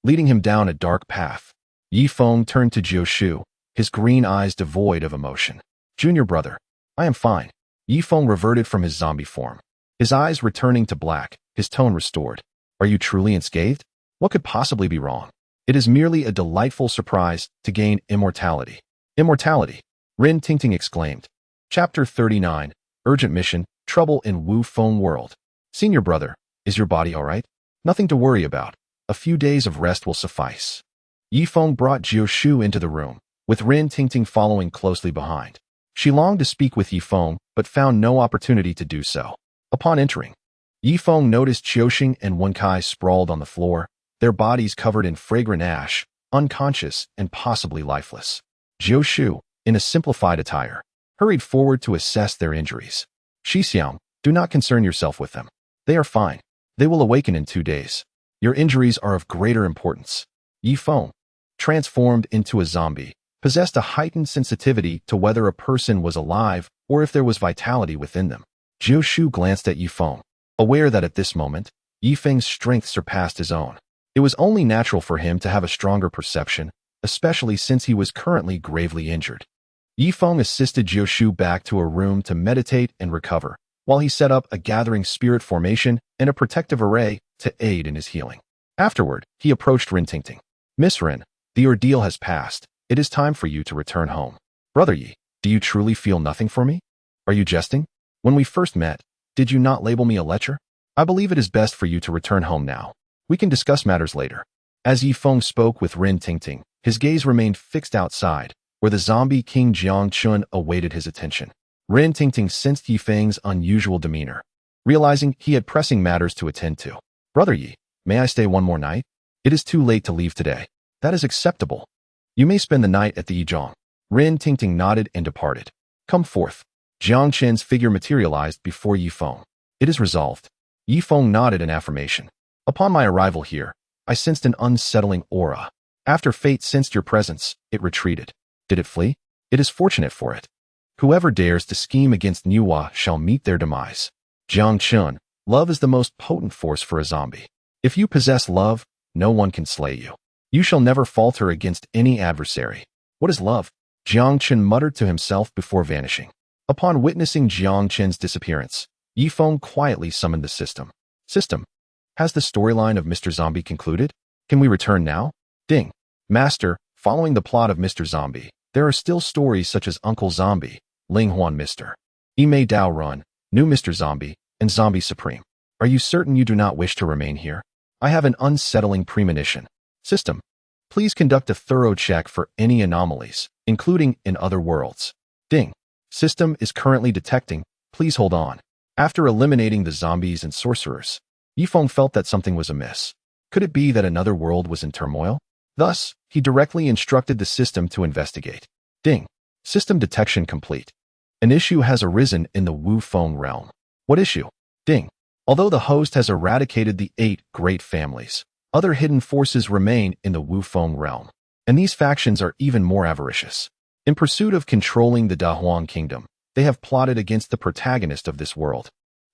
Speaker 1: leading him down a dark path. Ye Feng turned to Jiu, his green eyes devoid of emotion. Junior brother, I am fine. Ye Feng reverted from his zombie form, his eyes returning to black, his tone restored. Are you truly unscathed? What could possibly be wrong? It is merely a delightful surprise to gain immortality. Immortality, Rin Tingting exclaimed. Chapter 39, Urgent Mission, Trouble in Wu Feng World. Senior brother, is your body all right? Nothing to worry about. A few days of rest will suffice. Ye Feng brought Jiu into the room, with Rin Tingting following closely behind. She longed to speak with Ye Feng, but found no opportunity to do so. Upon entering, Ye Feng noticed Qiuxing and Wenkai sprawled on the floor, their bodies covered in fragrant ash, unconscious and possibly lifeless. Jiu, in a simplified attire, hurried forward to assess their injuries. Xixiang, do not concern yourself with them. They are fine. They will awaken in 2 days. Your injuries are of greater importance. Ye Feng, transformed into a zombie, possessed a heightened sensitivity to whether a person was alive or if there was vitality within them. Jiu glanced at Ye Feng, aware that at this moment, Ye Feng's strength surpassed his own. It was only natural for him to have a stronger perception, especially since he was currently gravely injured. Ye Feng assisted Jiu back to a room to meditate and recover, while he set up a gathering spirit formation and a protective array to aid in his healing. Afterward, he approached Rin Tingting. Miss Rin, the ordeal has passed. It is time for you to return home. Brother Yi, do you truly feel nothing for me? Are you jesting? When we first met, did you not label me a lecher? I believe it is best for you to return home now. We can discuss matters later. As Ye Feng spoke with Rin Tingting, his gaze remained fixed outside, where the zombie king Jiang Chun awaited his attention. Rin Tingting sensed Ye Feng's unusual demeanor, realizing he had pressing matters to attend to. Brother Yi, may I stay one more night? It is too late to leave today. That is acceptable. You may spend the night at the Yizhong. Rin Tingting nodded and departed. Come forth. Jiang Chen's figure materialized before Ye Feng. It is resolved. Ye Feng nodded in affirmation. Upon my arrival here, I sensed an unsettling aura. After fate sensed your presence, it retreated. Did it flee? It is fortunate for it. Whoever dares to scheme against Nuwa shall meet their demise. Jiang Chun, love is the most potent force for a zombie. If you possess love, no one can slay you. You shall never falter against any adversary. What is love? Jiang Chun muttered to himself before vanishing. Upon witnessing Jiang Chen's disappearance, Ye Feng quietly summoned the system. System, has the storyline of Mr. Zombie concluded? Can we return now? Ding. Master, following the plot of Mr. Zombie, there are still stories such as Uncle Zombie, Ling Huan Mr. Ime Dao Run, New Mr. Zombie, and Zombie Supreme. Are you certain you do not wish to remain here? I have an unsettling premonition. System, please conduct a thorough check for any anomalies, including in other worlds. Ding. System is currently detecting. Please hold on. After eliminating the zombies and sorcerers, Ye Feng felt that something was amiss. Could it be that another world was in turmoil? Thus, he directly instructed the system to investigate. Ding. System detection complete. An issue has arisen in the Wu Feng realm. What issue? Ding. Although the host has eradicated the 8 great families, other hidden forces remain in the Wu Feng realm, and these factions are even more avaricious. In pursuit of controlling the Dahuang kingdom, they have plotted against the protagonist of this world,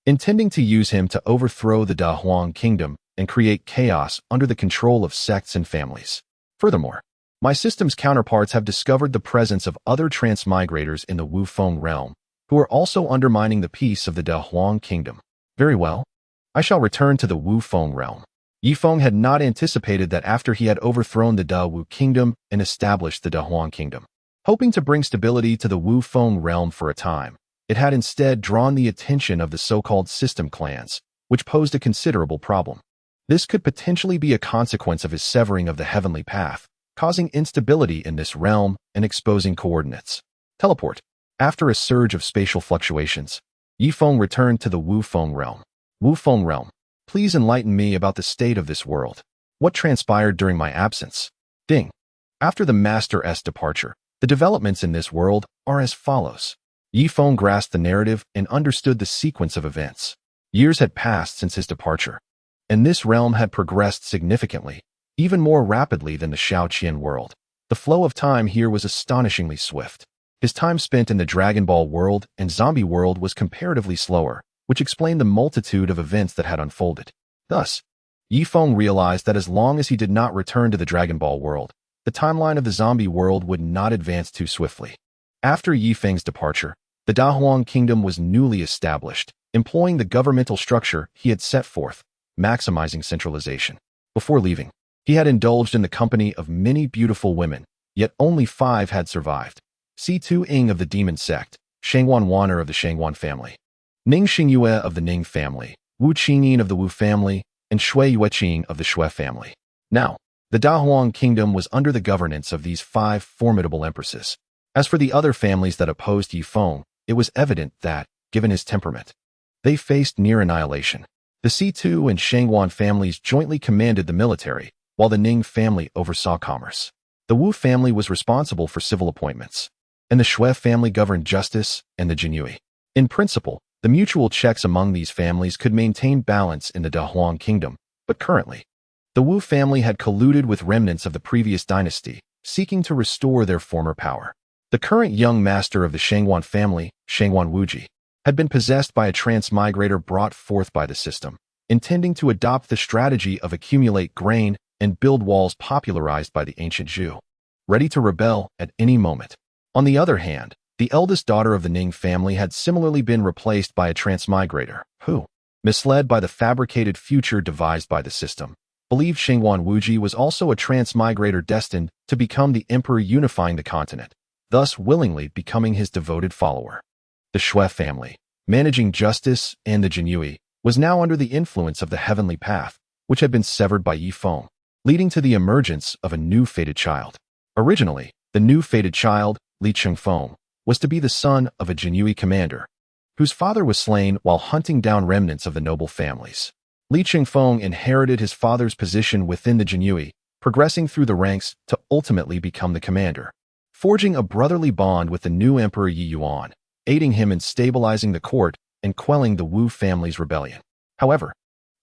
Speaker 1: intending to use him to overthrow the Dahuang kingdom and create chaos under the control of sects and families. Furthermore, my system's counterparts have discovered the presence of other transmigrators in the Wu Feng realm, who are also undermining the peace of the Dahuang kingdom. Very well. I shall return to the Wu Feng realm. Ye Feng had not anticipated that after he had overthrown the Da Wu kingdom and established the Dahuang kingdom, hoping to bring stability to the Wu Feng realm for a time, it had instead drawn the attention of the so-called system clans, which posed a considerable problem. This could potentially be a consequence of his severing of the heavenly path, causing instability in this realm and exposing coordinates. Teleport. After a surge of spatial fluctuations, Ye Feng returned to the Wu Feng realm. Wu Feng realm, please enlighten me about the state of this world. What transpired during my absence? Ding. After the Master's departure, the developments in this world are as follows. Ye Feng grasped the narrative and understood the sequence of events. Years had passed since his departure, and this realm had progressed significantly, even more rapidly than the Shaoqian world. The flow of time here was astonishingly swift. His time spent in the Dragon Ball world and zombie world was comparatively slower, which explained the multitude of events that had unfolded. Thus, Ye Feng realized that as long as he did not return to the Dragon Ball world, the timeline of the zombie world would not advance too swiftly. After Ye Feng's departure, the Dahuang kingdom was newly established, employing the governmental structure he had set forth, maximizing centralization. Before leaving, he had indulged in the company of many beautiful women, yet only 5 had survived. Si-Tu Ing of the demon sect, Shangwan Waner of the Shangwan family, Ning Xingyue of the Ning family, Wu Qingyin of the Wu family, and Shui Yueqing of the Shui family. Now, the Dahuang kingdom was under the governance of these 5 formidable empresses. As for the other families that opposed Ye Feng, it was evident that, given his temperament, they faced near annihilation. The Si-Tu and Shangwan families jointly commanded the military, while the Ning family oversaw commerce. The Wu family was responsible for civil appointments, and the Shui family governed justice and the Jinyue. In principle, the mutual checks among these families could maintain balance in the Dahuang kingdom, but currently, the Wu family had colluded with remnants of the previous dynasty, seeking to restore their former power. The current young master of the Shangwan family, Shangwan Wuji, had been possessed by a transmigrator brought forth by the system, intending to adopt the strategy of accumulate grain and build walls popularized by the ancient Zhu, ready to rebel at any moment. On the other hand, the eldest daughter of the Ning family had similarly been replaced by a transmigrator, who, misled by the fabricated future devised by the system, believed Shangwan Wuji was also a transmigrator destined to become the emperor unifying the continent, thus willingly becoming his devoted follower. The Shui family, managing justice and the Jinyue, was now under the influence of the heavenly path, which had been severed by Ye Feng, leading to the emergence of a new fated child. Originally, the new fated child, Li Chengfeng, was to be the son of a Jinyue commander, whose father was slain while hunting down remnants of the noble families. Li Chengfeng inherited his father's position within the Jinyue, progressing through the ranks to ultimately become the commander, forging a brotherly bond with the new emperor Yi Yuan, aiding him in stabilizing the court and quelling the Wu family's rebellion. However,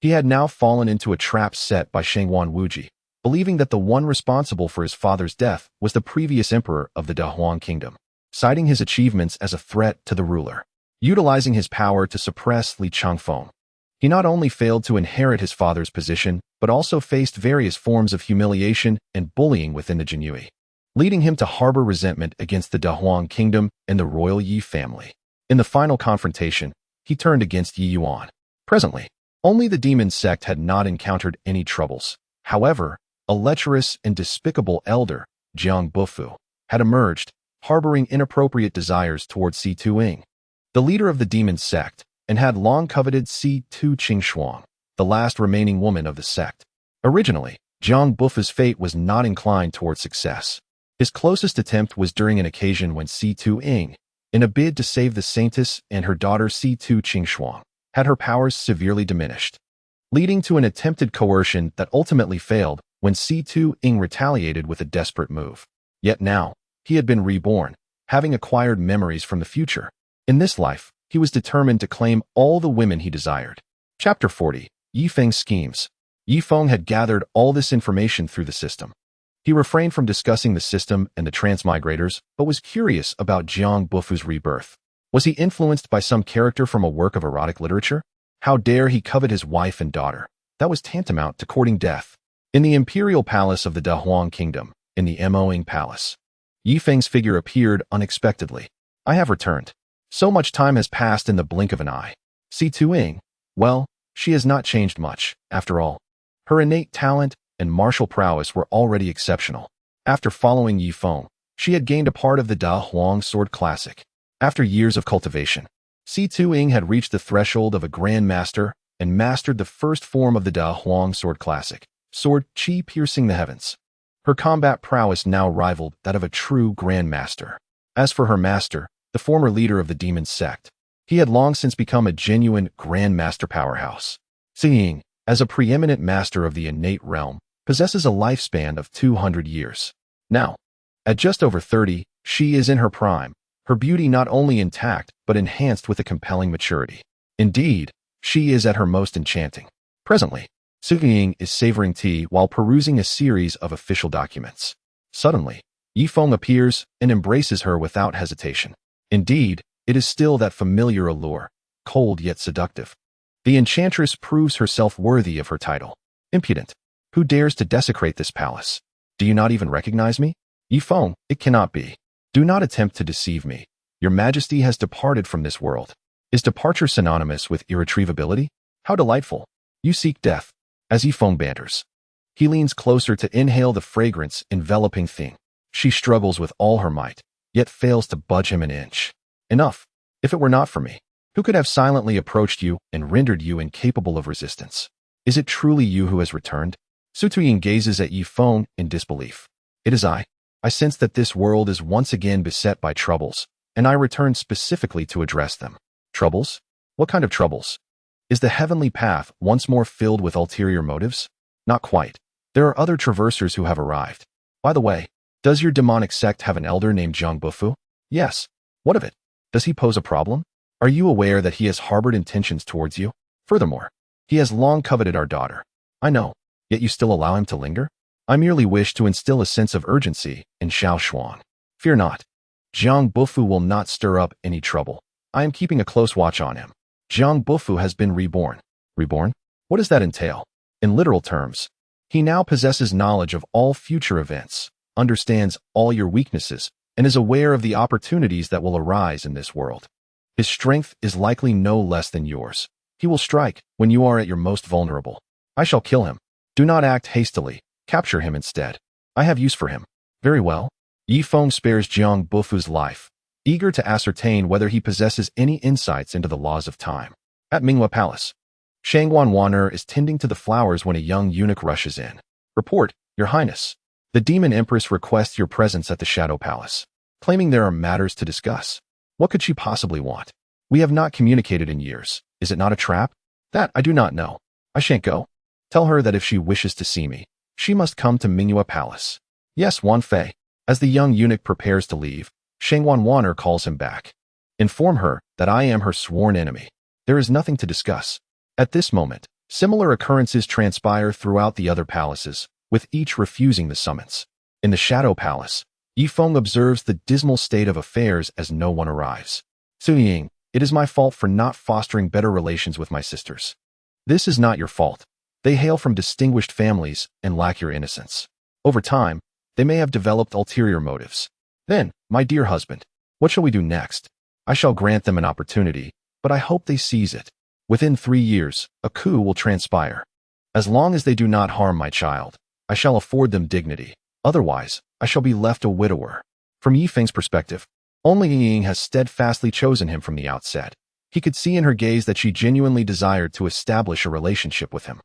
Speaker 1: he had now fallen into a trap set by Shengwan Wuji, believing that the one responsible for his father's death was the previous emperor of the Dahuang kingdom, citing his achievements as a threat to the ruler. Utilizing his power to suppress Li Chengfeng, he not only failed to inherit his father's position, but also faced various forms of humiliation and bullying within the Jinyue, leading him to harbor resentment against the Dahuang kingdom and the royal Yi family. In the final confrontation, he turned against Yi Yuan. Presently, only the demon sect had not encountered any troubles. However, a lecherous and despicable elder, Jiang Bufu, had emerged, harboring inappropriate desires towards Si Tuing, the leader of the demon sect, and had long coveted Si Tu Qingxuang, the last remaining woman of the sect. Originally, Jiang Bufu's fate was not inclined towards success. His closest attempt was during an occasion when Si Tuing, in a bid to save the saintess and her daughter Si Tu Qingxuang, had her powers severely diminished, leading to an attempted coercion that ultimately failed when Si Tuing retaliated with a desperate move. Yet now, he had been reborn, having acquired memories from the future. In this life, he was determined to claim all the women he desired. Chapter 40. Ye Feng's Schemes. Ye Feng had gathered all this information through the system. He refrained from discussing the system and the transmigrators, but was curious about Jiang Bufu's rebirth. Was he influenced by some character from a work of erotic literature? How dare he covet his wife and daughter? That was tantamount to courting death. In the imperial palace of the Dahuang kingdom, in the Moing palace, Ye Feng's figure appeared unexpectedly. I have returned. So much time has passed in the blink of an eye. Si Tuing, well, she has not changed much, after all. Her innate talent and martial prowess were already exceptional. After following Ye Feng, she had gained a part of the Da Huang Sword Classic. After years of cultivation, Si Tuing had reached the threshold of a Grand Master and mastered the first form of the Da Huang Sword Classic, sword Qi piercing the heavens. Her combat prowess now rivaled that of a true Grand Master. As for her master, the former leader of the demon sect, he had long since become a genuine Grand Master powerhouse. Seeing, as a preeminent master of the innate realm, possesses a lifespan of 200 years. Now, at just over 30, she is in her prime, her beauty not only intact but enhanced with a compelling maturity. Indeed, she is at her most enchanting. Presently, Su Ying is savoring tea while perusing a series of official documents. Suddenly, Ye Feng appears and embraces her without hesitation. Indeed, it is still that familiar allure, cold yet seductive. The enchantress proves herself worthy of her title. Impudent. Who dares to desecrate this palace? Do you not even recognize me? Ye Feng, it cannot be. Do not attempt to deceive me. Your Majesty has departed from this world. Is departure synonymous with irretrievability? How delightful. You seek death. As Ye Feng banters, he leans closer to inhale the fragrance enveloping thing. She struggles with all her might, yet fails to budge him an inch. Enough. If it were not for me, who could have silently approached you and rendered you incapable of resistance? Is it truly you who has returned? Su Tuyin gazes at Ye Feng in disbelief. It is I. I sense that this world is once again beset by troubles, and I return specifically to address them. Troubles? What kind of troubles? Is the heavenly path once more filled with ulterior motives? Not quite. There are other traversers who have arrived. By the way, does your demonic sect have an elder named Jiang Bufu? Yes. What of it? Does he pose a problem? Are you aware that he has harbored intentions towards you? Furthermore, he has long coveted our daughter. I know, yet you still allow him to linger? I merely wish to instill a sense of urgency in Xiao Xuan. Fear not. Jiang Bufu will not stir up any trouble. I am keeping a close watch on him. Jiang Bufu has been reborn. Reborn? What does that entail? In literal terms, he now possesses knowledge of all future events, understands all your weaknesses, and is aware of the opportunities that will arise in this world. His strength is likely no less than yours. He will strike when you are at your most vulnerable. I shall kill him. Do not act hastily. Capture him instead. I have use for him. Very well. Ye Feng spares Jiang Bufu's life, eager to ascertain whether he possesses any insights into the laws of time. At Minghua Palace, Shangguan Wan'er is tending to the flowers when a young eunuch rushes in. Report, Your Highness. The Demon Empress requests your presence at the Shadow Palace, claiming there are matters to discuss. What could she possibly want? We have not communicated in years. Is it not a trap? That I do not know. I shan't go. Tell her that if she wishes to see me, she must come to Mingyue Palace. Yes, Wan Fei. As the young eunuch prepares to leave, Shangguan Wan'er calls him back. Inform her that I am her sworn enemy. There is nothing to discuss. At this moment, similar occurrences transpire throughout the other palaces, with each refusing the summons. In the Shadow Palace, Ye Feng observes the dismal state of affairs as no one arrives. Su Ying, it is my fault for not fostering better relations with my sisters. This is not your fault. They hail from distinguished families and lack your innocence. Over time, they may have developed ulterior motives. Then, my dear husband, what shall we do next? I shall grant them an opportunity, but I hope they seize it. Within 3 years, a coup will transpire. As long as they do not harm my child, I shall afford them dignity. Otherwise, I shall be left a widower. From Ye Feng's perspective, only Ying has steadfastly chosen him from the outset. He could see in her gaze that she genuinely desired to establish a relationship with him.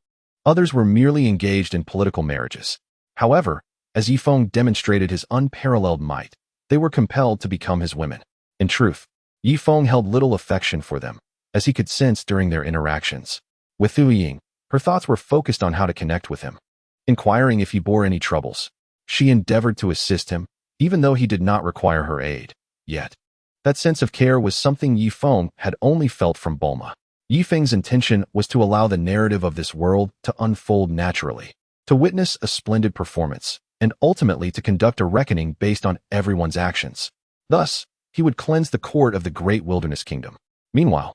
Speaker 1: Others were merely engaged in political marriages. However, as Ye Feng demonstrated his unparalleled might, they were compelled to become his women. In truth, Ye Feng held little affection for them, as he could sense during their interactions. With Hu Ying, her thoughts were focused on how to connect with him. Inquiring if he bore any troubles, she endeavored to assist him, even though he did not require her aid. Yet, that sense of care was something Ye Feng had only felt from Bulma. Ye Feng's intention was to allow the narrative of this world to unfold naturally, to witness a splendid performance, and ultimately to conduct a reckoning based on everyone's actions. Thus, he would cleanse the court of the great wilderness kingdom. Meanwhile,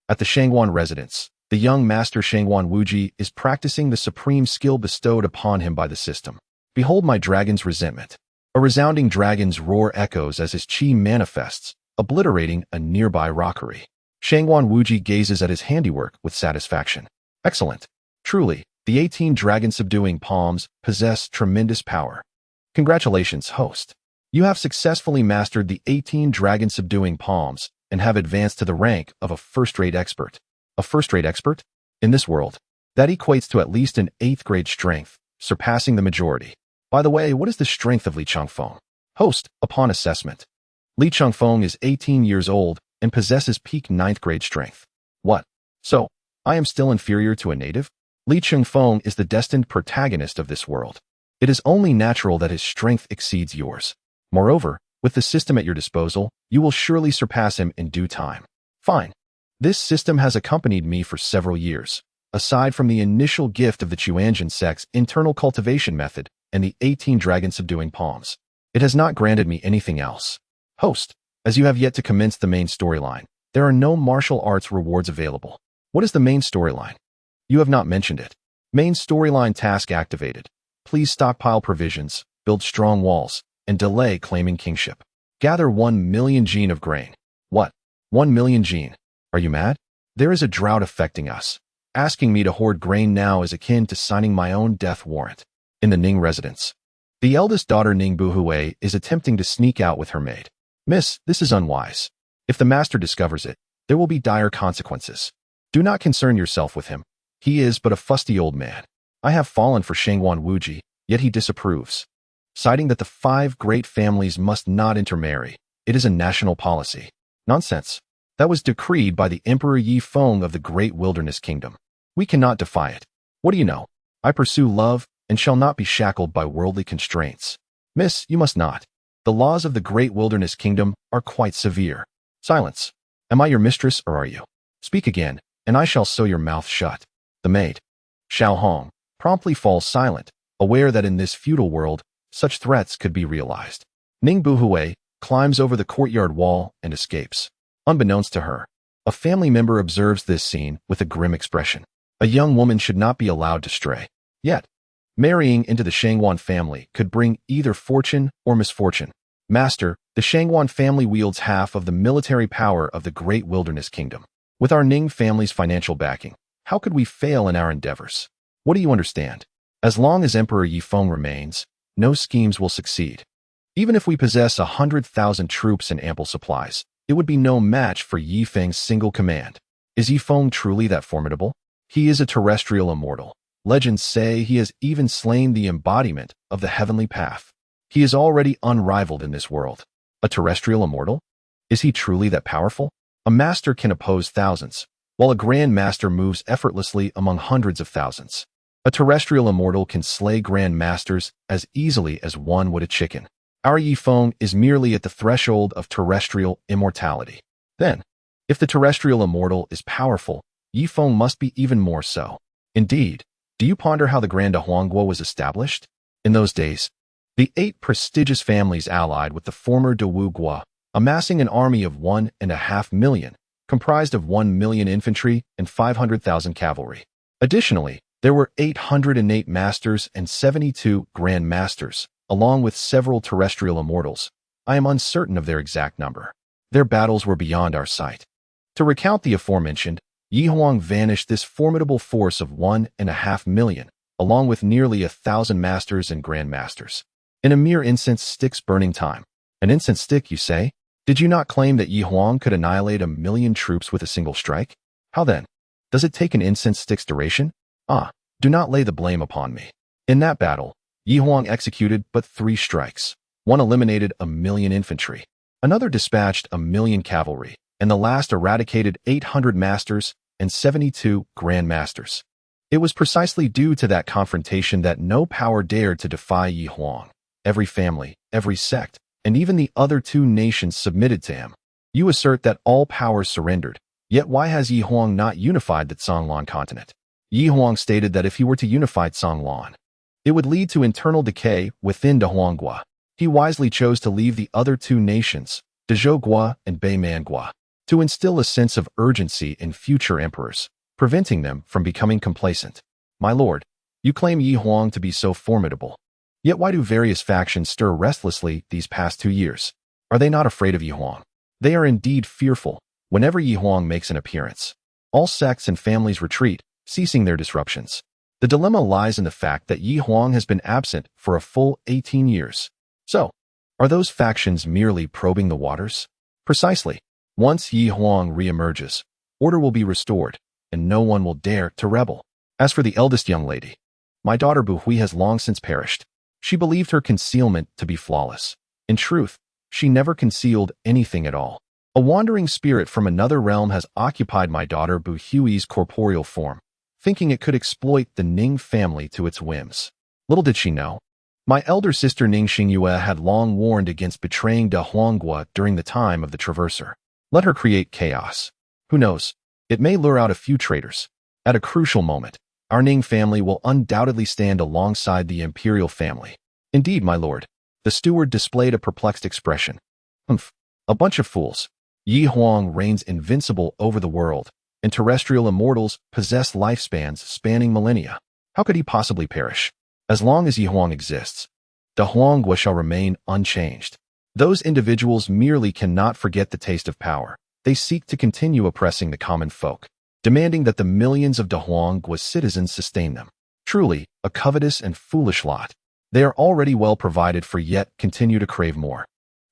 Speaker 1: at the Shangguan residence, the young master Shangguan Wuji is practicing the supreme skill bestowed upon him by the system. Behold my dragon's resentment. A resounding dragon's roar echoes as his chi manifests, obliterating a nearby rockery. Shangguan Wuji gazes at his handiwork with satisfaction. Excellent. Truly, the 18 dragon-subduing palms possess tremendous power. Congratulations, host. You have successfully mastered the 18 dragon-subduing palms and have advanced to the rank of a first-rate expert. A first-rate expert? In this world, that equates to at least an 8th-grade strength, surpassing the majority. By the way, what is the strength of Li Changfeng? Host, upon assessment. Li Changfeng is 18 years old and possesses peak 9th-grade strength. What? So, I am still inferior to a native? Li Changfeng is the destined protagonist of this world. It is only natural that his strength exceeds yours. Moreover, with the system at your disposal, you will surely surpass him in due time. Fine. This system has accompanied me for several years. Aside from the initial gift of the Chuanjin sect's internal cultivation method and the 18 dragon-subduing palms, it has not granted me anything else. Host, as you have yet to commence the main storyline, there are no martial arts rewards available. What is the main storyline? You have not mentioned it. Main storyline task activated. Please stockpile provisions, build strong walls, and delay claiming kingship. Gather 1 million gene of grain. What? 1 million gene? Are you mad? There is a drought affecting us. Asking me to hoard grain now is akin to signing my own death warrant. In the Ning residence, the eldest daughter Ning Buhui is attempting to sneak out with her maid. Miss, this is unwise. If the master discovers it, there will be dire consequences. Do not concern yourself with him. He is but a fusty old man. I have fallen for Shangguan Wuji, yet he disapproves. Citing that the 5 great families must not intermarry. It is a national policy. Nonsense. That was decreed by the Emperor Ye Feng of the great wilderness kingdom. We cannot defy it. What do you know? I pursue love and shall not be shackled by worldly constraints. Miss, you must not. The laws of the great wilderness kingdom are quite severe. Silence. Am I your mistress or are you? Speak again, and I shall sew your mouth shut. The maid, Xiao Hong, promptly falls silent, aware that in this feudal world, such threats could be realized. Ning Buhui climbs over the courtyard wall and escapes. Unbeknownst to her, a family member observes this scene with a grim expression. A young woman should not be allowed to stray. Yet, marrying into the Shangguan family could bring either fortune or misfortune. Master, the Shangguan family wields half of the military power of the great wilderness kingdom. With our Ning family's financial backing, how could we fail in our endeavors? What do you understand? As long as Emperor Ye Feng remains, no schemes will succeed. Even if we possess 100,000 troops and ample supplies, it would be no match for Ye Feng's single command. Is Ye Feng truly that formidable? He is a terrestrial immortal. Legends say he has even slain the embodiment of the heavenly path. He is already unrivaled in this world. A terrestrial immortal? Is he truly that powerful? A master can oppose thousands, while a grand master moves effortlessly among hundreds of thousands. A terrestrial immortal can slay grand masters as easily as one would a chicken. Our Ye Feng is merely at the threshold of terrestrial immortality. Then, if the terrestrial immortal is powerful, Ye Feng must be even more so. Indeed, do you ponder how the Grand Dahuangguo was established? In those days, the 8 prestigious families allied with the former Dawu Guo, amassing an army of 1.5 million, comprised of 1 million infantry and 500,000 cavalry. Additionally, there were 808 masters and 72 grand masters, along with several terrestrial immortals. I am uncertain of their exact number. Their battles were beyond our sight. To recount the aforementioned, Ye Huang vanished this formidable force of 1.5 million, along with nearly 1,000 masters and grand masters. In a mere incense stick's burning time. An incense stick, you say? Did you not claim that Ye Huang could annihilate 1 million troops with a single strike? How then? Does it take an incense stick's duration? Do not lay the blame upon me. In that battle, Ye Huang executed but 3 strikes. One eliminated 1 million infantry, another dispatched 1 million cavalry, and the last eradicated 800 masters and 72 grand masters. It was precisely due to that confrontation that no power dared to defy Ye Huang. Every family, every sect, and even the other 2 nations submitted to him. You assert that all powers surrendered, yet why has Ye Huang not unified the Zhonglan continent? Ye Huang stated that if he were to unify Zhonglan, it would lead to internal decay within Dahuangguo. He wisely chose to leave the other 2 nations, Dezhou and Beimanguo, to instill a sense of urgency in future emperors, preventing them from becoming complacent. My lord, you claim Ye Huang to be so formidable. Yet why do various factions stir restlessly these past 2 years? Are they not afraid of Ye Huang? They are indeed fearful whenever Ye Huang makes an appearance. All sects and families retreat, ceasing their disruptions. The dilemma lies in the fact that Ye Huang has been absent for a full 18 years. So, are those factions merely probing the waters? Precisely. Once Ye Huang re-emerges, order will be restored, and no one will dare to rebel. As for the eldest young lady, my daughter Bu Hui has long since perished. She believed her concealment to be flawless. In truth, she never concealed anything at all. A wandering spirit from another realm has occupied my daughter Bu Hui's corporeal form, thinking it could exploit the Ning family to its whims. Little did she know, my elder sister Ning Xingyue had long warned against betraying Dahuangguo during the time of the Traverser. Let her create chaos. Who knows, it may lure out a few traitors. At a crucial moment, our Ning family will undoubtedly stand alongside the imperial family. Indeed, my lord. The steward displayed a perplexed expression. Humph, a bunch of fools. Ye Huang reigns invincible over the world, and terrestrial immortals possess lifespans spanning millennia. How could he possibly perish? As long as Ye Huang exists, Dahuangguo shall remain unchanged. Those individuals merely cannot forget the taste of power. They seek to continue oppressing the common folk, demanding that the millions of Dahuangguo's citizens sustain them. Truly, a covetous and foolish lot. They are already well provided for, yet continue to crave more,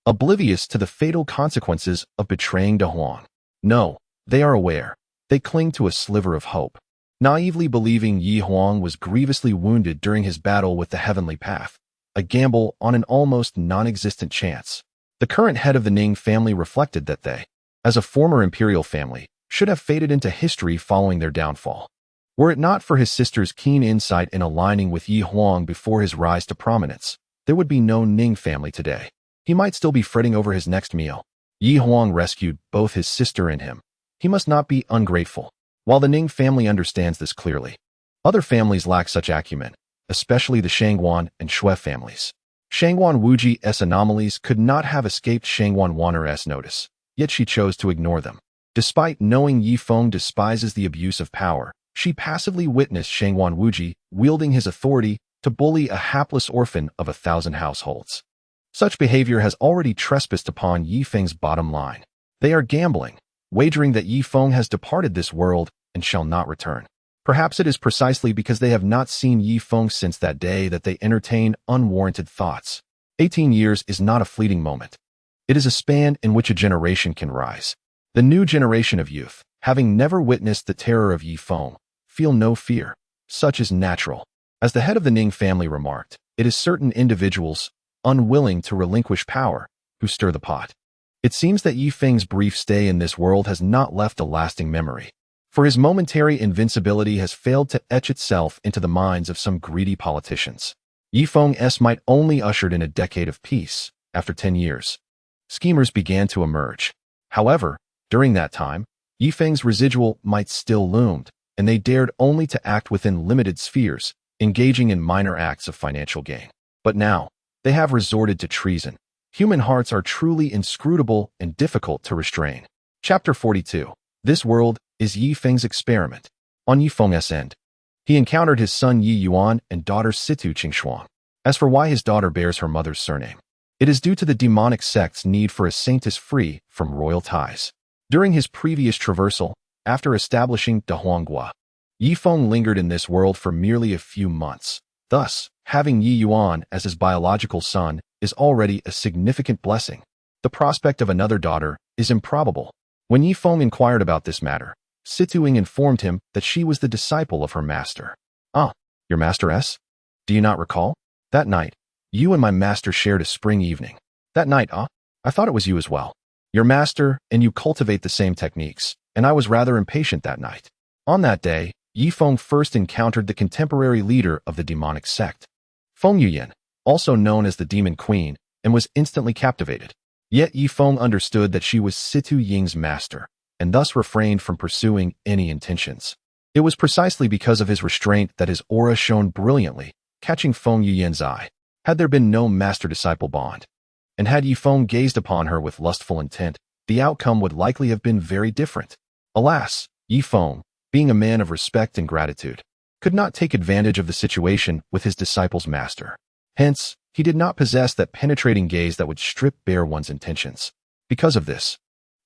Speaker 1: oblivious to the fatal consequences of betraying Dahuang. No, they are aware. They cling to a sliver of hope, naively believing Ye Huang was grievously wounded during his battle with the heavenly path, a gamble on an almost non-existent chance. The current head of the Ning family reflected that they, as a former imperial family, should have faded into history following their downfall. Were it not for his sister's keen insight in aligning with Ye Huang before his rise to prominence, there would be no Ning family today. He might still be fretting over his next meal. Ye Huang rescued both his sister and him. He must not be ungrateful. While the Ning family understands this clearly, other families lack such acumen, especially the Shangguan and Shui families. Shangguan Wuji's anomalies could not have escaped Shangguan Wanner's notice, yet she chose to ignore them. Despite knowing Ye Feng despises the abuse of power, she passively witnessed Shangguan Wuji wielding his authority to bully a hapless orphan of 1,000 households. Such behavior has already trespassed upon Ye Feng's bottom line. They are gambling, wagering that Ye Feng has departed this world and shall not return. Perhaps it is precisely because they have not seen Ye Feng since that day that they entertain unwarranted thoughts. 18 years is not a fleeting moment. It is a span in which a generation can rise. The new generation of youth, having never witnessed the terror of Ye Feng, feel no fear. Such is natural. As the head of the Ning family remarked, it is certain individuals, unwilling to relinquish power, who stir the pot. It seems that Ye Feng's brief stay in this world has not left a lasting memory, for his momentary invincibility has failed to etch itself into the minds of some greedy politicians. Ye Feng's might only ushered in a decade of peace. After 10 years, schemers began to emerge. However, during that time, Ye Feng's residual might still loomed, and they dared only to act within limited spheres, engaging in minor acts of financial gain. But now, they have resorted to treason. Human hearts are truly inscrutable and difficult to restrain. Chapter 42. This world is Ye Feng's experiment. On Ye Feng's end, he encountered his son Yi Yuan and daughter Situ Qingshuang. As for why his daughter bears her mother's surname, it is due to the demonic sect's need for a saintess free from royal ties. During his previous traversal, after establishing Da Huanghua, Ye Feng lingered in this world for merely a few months. Thus, having Yi Yuan as his biological son is already a significant blessing. The prospect of another daughter is improbable. When Ye Feng inquired about this matter, Situing informed him that she was the disciple of her master. Ah, your master S? Do you not recall? That night, you and my master shared a spring evening. That night, I thought it was you as well. Your master and you cultivate the same techniques, and I was rather impatient that night. On that day, Ye Feng first encountered the contemporary leader of the demonic sect, Feng Yuyan, also known as the Demon Queen, and was instantly captivated. Yet Ye Feng understood that she was Situ Ying's master, and thus refrained from pursuing any intentions. It was precisely because of his restraint that his aura shone brilliantly, catching Feng Yuyan's eye. Had there been no master-disciple bond, and had Ye Feng gazed upon her with lustful intent, the outcome would likely have been very different. Alas, Ye Feng, being a man of respect and gratitude, could not take advantage of the situation with his disciple's master. Hence, he did not possess that penetrating gaze that would strip bare one's intentions. Because of this,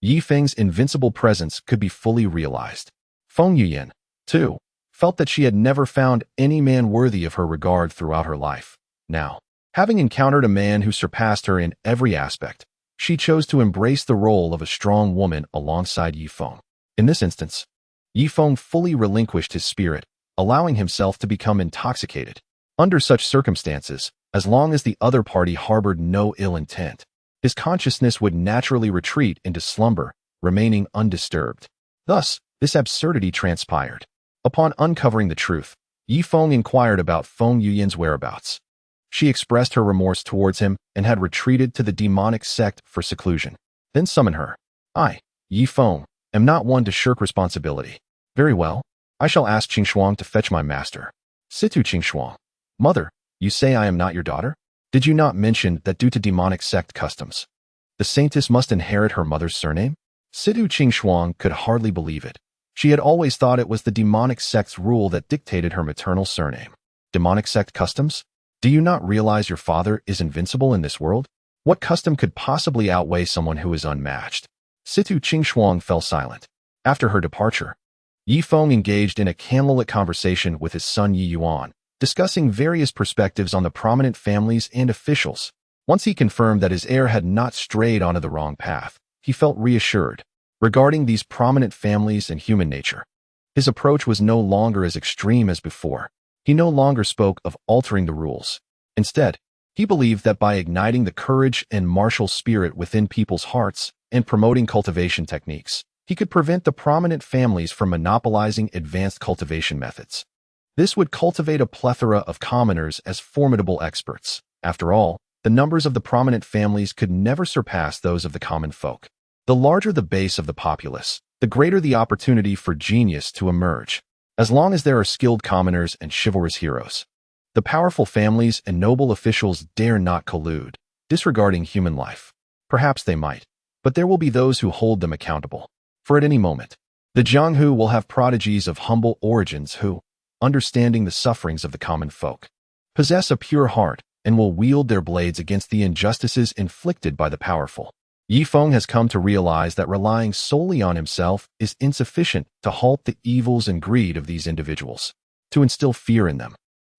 Speaker 1: Ye Feng's invincible presence could be fully realized. Feng Yuyan, too, felt that she had never found any man worthy of her regard throughout her life. Now, having encountered a man who surpassed her in every aspect, she chose to embrace the role of a strong woman alongside Ye Feng. In this instance, Ye Feng fully relinquished his spirit, allowing himself to become intoxicated. Under such circumstances, as long as the other party harbored no ill intent, his consciousness would naturally retreat into slumber, remaining undisturbed. Thus, this absurdity transpired. Upon uncovering the truth, Ye Feng inquired about Feng Yuyan's whereabouts. She expressed her remorse towards him and had retreated to the demonic sect for seclusion. Then summon her. I, Ye Feng, am not one to shirk responsibility. Very well, I shall ask Qingshuang to fetch my master. Situ Qingshuang. Mother, you say I am not your daughter? Did you not mention that due to demonic sect customs, the saintess must inherit her mother's surname? Situ Qingshuang could hardly believe it. She had always thought it was the demonic sect's rule that dictated her maternal surname. Demonic sect customs? Do you not realize your father is invincible in this world? What custom could possibly outweigh someone who is unmatched? Situ Qingshuang fell silent. After her departure, Ye Feng engaged in a candlelit conversation with his son Yi Yuan, discussing various perspectives on the prominent families and officials. Once he confirmed that his heir had not strayed onto the wrong path, he felt reassured. Regarding these prominent families and human nature, his approach was no longer as extreme as before. He no longer spoke of altering the rules. Instead, he believed that by igniting the courage and martial spirit within people's hearts and promoting cultivation techniques, he could prevent the prominent families from monopolizing advanced cultivation methods. This would cultivate a plethora of commoners as formidable experts. After all, the numbers of the prominent families could never surpass those of the common folk. The larger the base of the populace, the greater the opportunity for genius to emerge. As long as there are skilled commoners and chivalrous heroes, the powerful families and noble officials dare not collude, disregarding human life. Perhaps they might, but there will be those who hold them accountable. For at any moment, the Jianghu will have prodigies of humble origins who, understanding the sufferings of the common folk, possess a pure heart and will wield their blades against the injustices inflicted by the powerful. Ye Feng has come to realize that relying solely on himself is insufficient to halt the evils and greed of these individuals, to instill fear in them.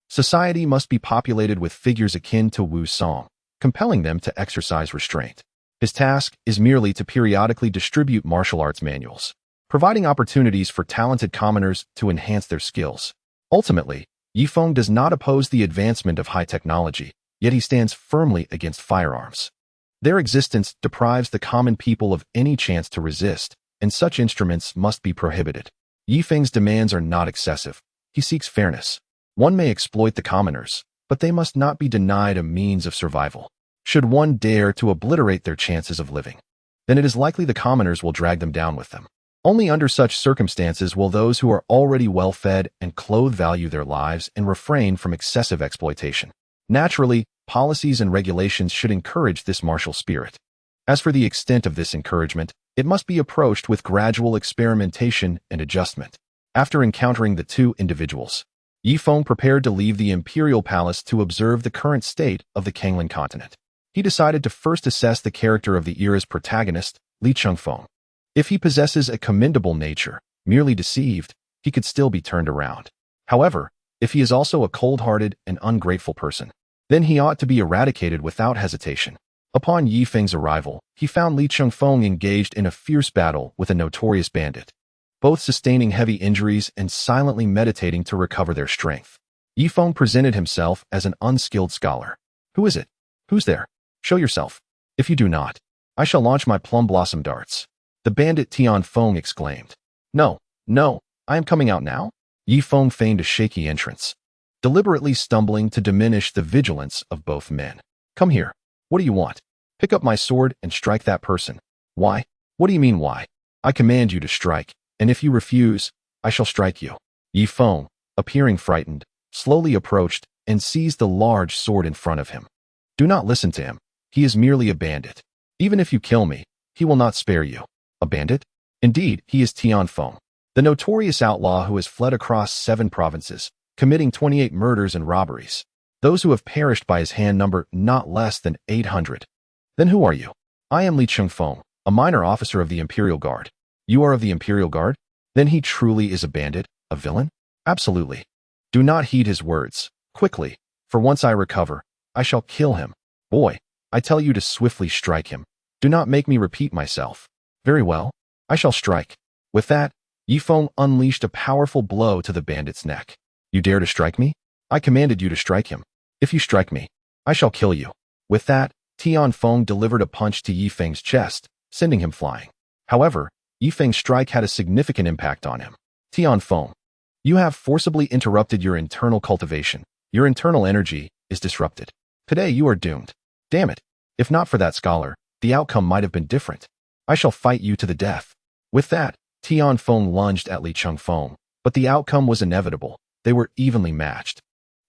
Speaker 1: Society must be populated with figures akin to Wu Song, compelling them to exercise restraint. His task is merely to periodically distribute martial arts manuals, providing opportunities for talented commoners to enhance their skills. Ultimately, Ye Feng does not oppose the advancement of high technology, yet he stands firmly against firearms. Their existence deprives the common people of any chance to resist, and such instruments must be prohibited. Ye Feng's demands are not excessive. He seeks fairness. One may exploit the commoners, but they must not be denied a means of survival. Should one dare to obliterate their chances of living, then it is likely the commoners will drag them down with them. Only under such circumstances will those who are already well-fed and clothed value their lives and refrain from excessive exploitation. Naturally, policies and regulations should encourage this martial spirit. As for the extent of this encouragement, it must be approached with gradual experimentation and adjustment. After encountering the two individuals, Ye Feng prepared to leave the imperial palace to observe the current state of the Kanglan continent. He decided to first assess the character of the era's protagonist, Li Chengfeng. If he possesses a commendable nature, merely deceived, he could still be turned around. However, if he is also a cold-hearted and ungrateful person, then he ought to be eradicated without hesitation. Upon Ye Feng's arrival, he found Li Chengfeng engaged in a fierce battle with a notorious bandit, both sustaining heavy injuries and silently meditating to recover their strength. Ye Feng presented himself as an unskilled scholar. "Who is it? Who's there? Show yourself. If you do not, I shall launch my plum blossom darts." The bandit Tian Feng exclaimed. No, I am coming out now." Ye Feng feigned a shaky entrance, deliberately stumbling to diminish the vigilance of both men. "Come here. What do you want? Pick up my sword and strike that person." "Why? What do you mean why? I command you to strike, and if you refuse, I shall strike you." Ye Feng, appearing frightened, slowly approached and seized the large sword in front of him. "Do not listen to him. He is merely a bandit. Even if you kill me, he will not spare you." "A bandit?" "Indeed, he is Tian Feng, the notorious outlaw who has fled across 7 provinces, committing 28 murders and robberies. Those who have perished by his hand number not less than 800. "Then who are you?" "I am Li Chengfeng, a minor officer of the Imperial Guard." "You are of the Imperial Guard? Then he truly is a bandit, a villain?" "Absolutely." "Do not heed his words. Quickly, for once I recover, I shall kill him." "Boy, I tell you to swiftly strike him. Do not make me repeat myself." "Very well, I shall strike." With that, Ye Feng unleashed a powerful blow to the bandit's neck. "You dare to strike me? I commanded you to strike him. If you strike me, I shall kill you." With that, Tian Feng delivered a punch to Ye Feng's chest, sending him flying. However, Ye Feng's strike had a significant impact on him. "Tian Feng, you have forcibly interrupted your internal cultivation. Your internal energy is disrupted. Today you are doomed. Damn it. If not for that scholar, the outcome might have been different. I shall fight you to the death." With that, Tian Feng lunged at Li Chengfeng, but the outcome was inevitable. They were evenly matched.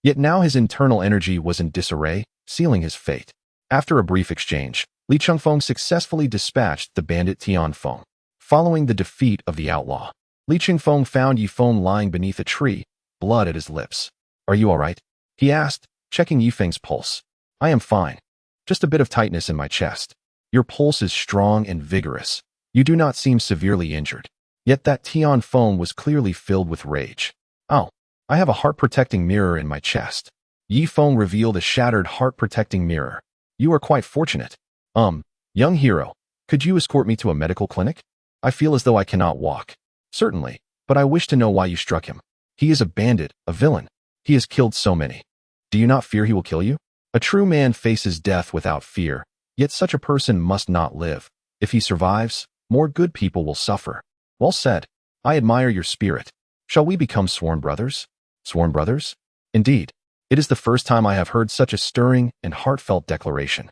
Speaker 1: Yet now his internal energy was in disarray, sealing his fate. After a brief exchange, Li Chengfeng successfully dispatched the bandit Tian Feng. Following the defeat of the outlaw, Li Chengfeng found Ye Feng lying beneath a tree, blood at his lips. "Are you all right?" he asked, checking Ye Feng's pulse. "I am fine. Just a bit of tightness in my chest." "Your pulse is strong and vigorous. You do not seem severely injured." Yet that Tian Feng was clearly filled with rage. "Oh, I have a heart-protecting mirror in my chest." Ye Feng revealed a shattered heart-protecting mirror. "You are quite fortunate. Young hero, could you escort me to a medical clinic? I feel as though I cannot walk." "Certainly, but I wish to know why you struck him." "He is a bandit, a villain. He has killed so many." "Do you not fear he will kill you?" "A true man faces death without fear, yet such a person must not live. If he survives, more good people will suffer." "Well said. I admire your spirit. Shall we become sworn brothers?" "Sworn brothers?" "Indeed. It is the first time I have heard such a stirring and heartfelt declaration."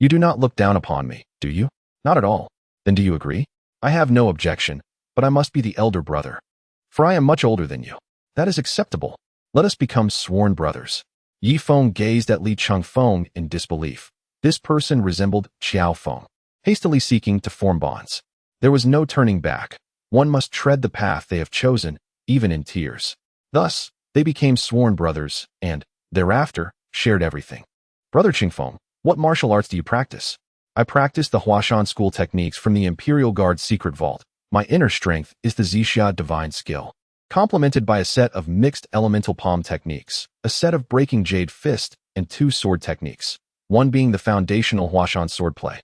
Speaker 1: You do not look down upon me, do you?" "Not at all." "Then do you agree?" "I have no objection, but I must be the elder brother, for I am much older than you." "That is acceptable. Let us become sworn brothers." Ye Feng gazed at Li Chengfeng in disbelief. This person resembled Xiao Feng, hastily seeking to form bonds. There was no turning back. One must tread the path they have chosen, even in tears. Thus, they became sworn brothers and, thereafter, shared everything. "Brother Chengfeng, what martial arts do you practice?" "I practice the Huashan school techniques from the Imperial Guard's secret vault. My inner strength is the Zixia divine skill, complemented by a set of mixed elemental palm techniques, a set of breaking jade fist, and 2 sword techniques, one being the foundational Huashan swordplay,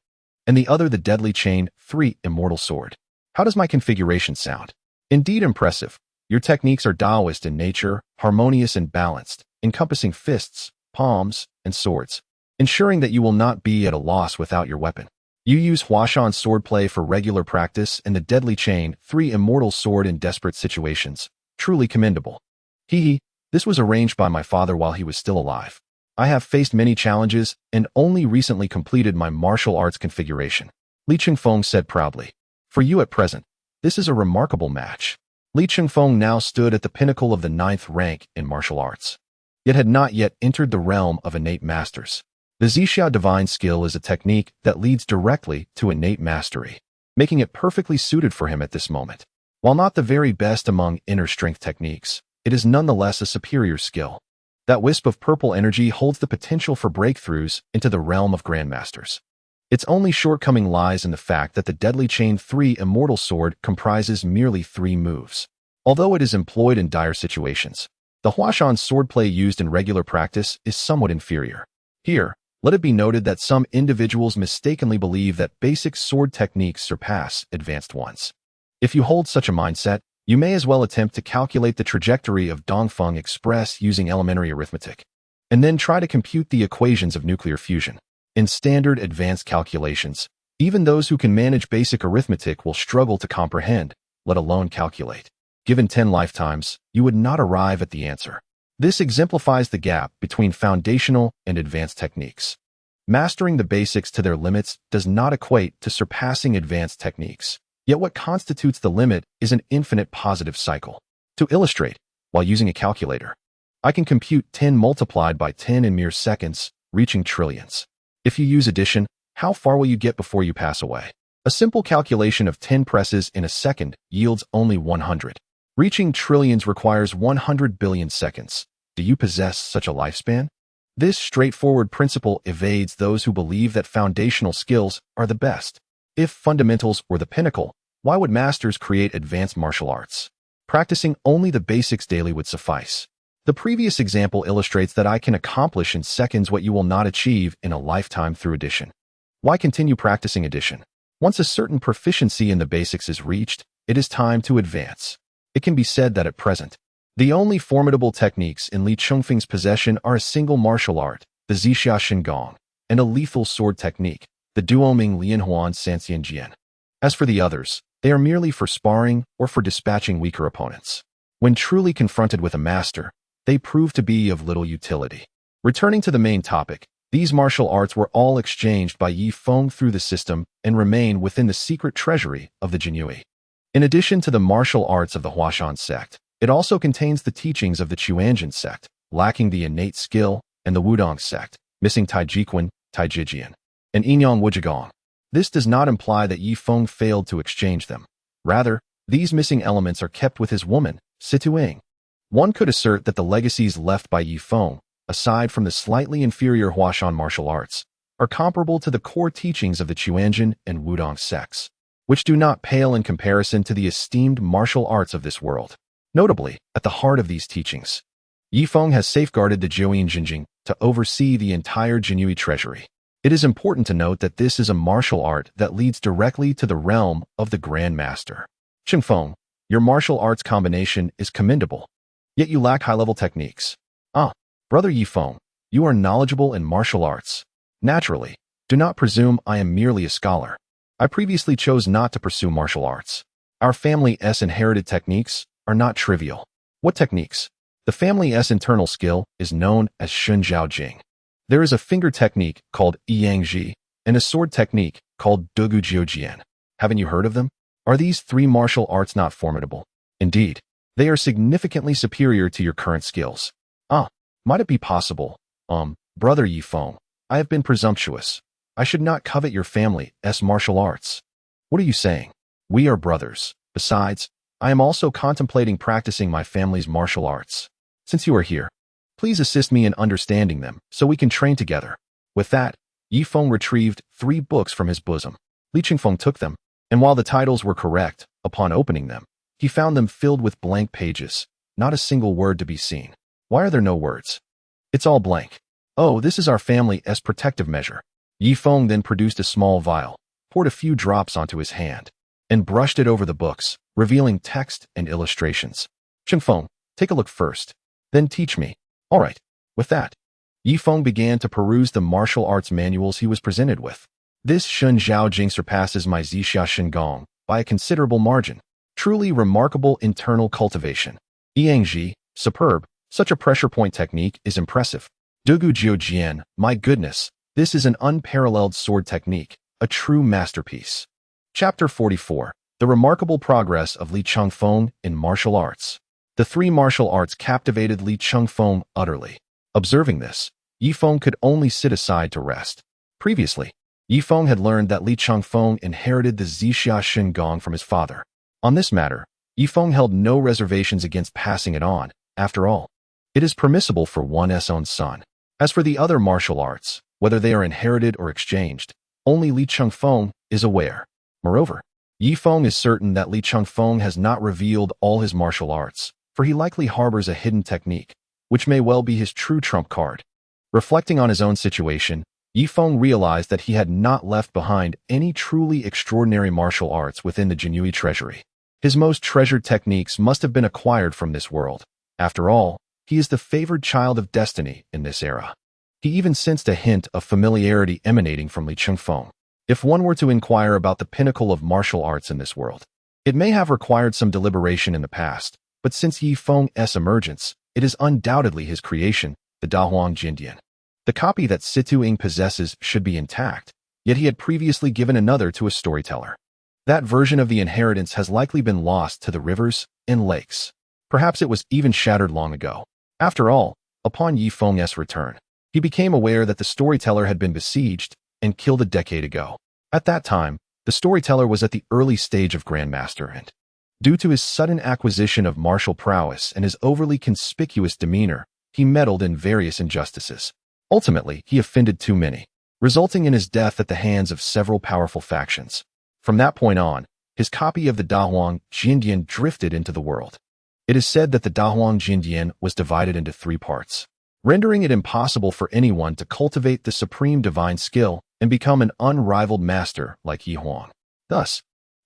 Speaker 1: and the other the deadly chain 3 immortal sword." How does my configuration sound? Indeed impressive. Your techniques are Taoist in nature, harmonious and balanced, encompassing fists, palms, and swords, ensuring that you will not be at a loss without your weapon. You use Huashan swordplay for regular practice and the deadly chain, 3 immortal sword in desperate situations. Truly commendable. Hee, this was arranged by my father while he was still alive. I have faced many challenges and only recently completed my martial arts configuration. Li Chengfeng said proudly. For you at present, this is a remarkable match. Li Chengfeng now stood at the pinnacle of the 9th rank in martial arts, yet had not yet entered the realm of innate masters. The Zixia divine skill is a technique that leads directly to innate mastery, making it perfectly suited for him at this moment. While not the very best among inner strength techniques, it is nonetheless a superior skill. That wisp of purple energy holds the potential for breakthroughs into the realm of grandmasters. Its only shortcoming lies in the fact that the deadly chain 3 immortal sword comprises merely 3 moves. Although it is employed in dire situations, the Huashan swordplay used in regular practice is somewhat inferior. Here, let it be noted that some individuals mistakenly believe that basic sword techniques surpass advanced ones. If you hold such a mindset, you may as well attempt to calculate the trajectory of Dongfeng Express using elementary arithmetic, and then try to compute the equations of nuclear fusion. In standard advanced calculations, even those who can manage basic arithmetic will struggle to comprehend, let alone calculate. Given 10 lifetimes, you would not arrive at the answer. This exemplifies the gap between foundational and advanced techniques. Mastering the basics to their limits does not equate to surpassing advanced techniques. Yet what constitutes the limit is an infinite positive cycle. To illustrate, while using a calculator, I can compute 10 multiplied by 10 in mere seconds, reaching trillions. If you use addition, how far will you get before you pass away? A simple calculation of 10 presses in a second yields only 100. Reaching trillions requires 100 billion seconds. Do you possess such a lifespan? This straightforward principle evades those who believe that foundational skills are the best. If fundamentals were the pinnacle, why would masters create advanced martial arts? Practicing only the basics daily would suffice. The previous example illustrates that I can accomplish in seconds what you will not achieve in a lifetime through addition. Why continue practicing addition? Once a certain proficiency in the basics is reached, it is time to advance. It can be said that at present, the only formidable techniques in Li Chengfeng's possession are a single martial art, the Zixia Shengong, and a lethal sword technique, the Duoming Lianhuan Sanxianjian. As for the others, they are merely for sparring or for dispatching weaker opponents. When truly confronted with a master, they prove to be of little utility. Returning to the main topic, these martial arts were all exchanged by Ye Feng through the system and remain within the secret treasury of the Jinyue. In addition to the martial arts of the Huashan sect, it also contains the teachings of the Quanzhen sect, lacking the innate skill, and the Wudong sect, missing Taijiquan, Taijijian, and Yinyang Wujigong. This does not imply that Ye Feng failed to exchange them. Rather, these missing elements are kept with his woman, Situing. One could assert that the legacies left by Ye Feng, aside from the slightly inferior Huashan martial arts, are comparable to the core teachings of the Quanzhen and Wudong sects, which do not pale in comparison to the esteemed martial arts of this world. Notably, at the heart of these teachings, Ye Feng has safeguarded the Jiuyin Jinjing to oversee the entire Jinyue treasury. It is important to note that this is a martial art that leads directly to the realm of the Grand Master. Chengfeng, your martial arts combination is commendable, yet you lack high-level techniques. Brother Ye Feng, you are knowledgeable in martial arts. Naturally, do not presume I am merely a scholar. I previously chose not to pursue martial arts. Our family's inherited techniques are not trivial. What techniques? The family's internal skill is known as Shun Zhao Jing. There is a finger technique called Yang Ji and a sword technique called Dugu Jiujian. Haven't you heard of them? Are these 3 martial arts not formidable? Indeed, they are significantly superior to your current skills. Might it be possible? Brother Ye Feng, I have been presumptuous. I should not covet your family's martial arts. What are you saying? We are brothers. Besides, I am also contemplating practicing my family's martial arts. Since you are here, please assist me in understanding them so we can train together. With that, Ye Feng retrieved 3 books from his bosom. Li Chengfeng took them, and while the titles were correct, upon opening them, he found them filled with blank pages, not a single word to be seen. Why are there no words? It's all blank. Oh, this is our family's protective measure. Ye Feng then produced a small vial, poured a few drops onto his hand, and brushed it over the books, revealing text and illustrations. Ye Feng, take a look first. Then teach me. All right. With that, Ye Feng began to peruse the martial arts manuals he was presented with. This Shun Zhao Jing surpasses my Zixia Shen Gong by a considerable margin. Truly remarkable internal cultivation. Yang Ji, superb. Such a pressure point technique is impressive. Dugu Jiu Jian, my goodness, this is an unparalleled sword technique, a true masterpiece. Chapter 44. The remarkable progress of Li Changfeng in martial arts. The three martial arts captivated Li Changfeng utterly. Observing this, Ye Feng could only sit aside to rest. Previously, Ye Feng had learned that Li Changfeng inherited the Zixia Shen Gong from his father. On this matter, Ye Feng held no reservations against passing it on. After all, it is permissible for one's own son. As for the other martial arts, whether they are inherited or exchanged, only Li Changfeng is aware. Moreover, Ye Feng is certain that Li Changfeng has not revealed all his martial arts, for he likely harbors a hidden technique, which may well be his true trump card. Reflecting on his own situation, Ye Feng realized that he had not left behind any truly extraordinary martial arts within the Jinyue treasury. His most treasured techniques must have been acquired from this world. After all, he is the favored child of destiny in this era. He even sensed a hint of familiarity emanating from Li Changfeng. If one were to inquire about the pinnacle of martial arts in this world, it may have required some deliberation in the past, but since Ye Feng's emergence, it is undoubtedly his creation, the Dahuang Jindian. The copy that Situ Ying possesses should be intact, yet he had previously given another to a storyteller. That version of the inheritance has likely been lost to the rivers and lakes. Perhaps it was even shattered long ago. After all, upon Ye Feng's return, he became aware that the storyteller had been besieged and killed a decade ago. At that time, the storyteller was at the early stage of Grandmaster and, due to his sudden acquisition of martial prowess and his overly conspicuous demeanor, he meddled in various injustices. Ultimately, he offended too many, resulting in his death at the hands of several powerful factions. From that point on, his copy of the Dahuang Jindian drifted into the world. It is said that the Dahuang Jindian was divided into three parts, rendering it impossible for anyone to cultivate the supreme divine skill and become an unrivaled master like Ye Huang. Thus,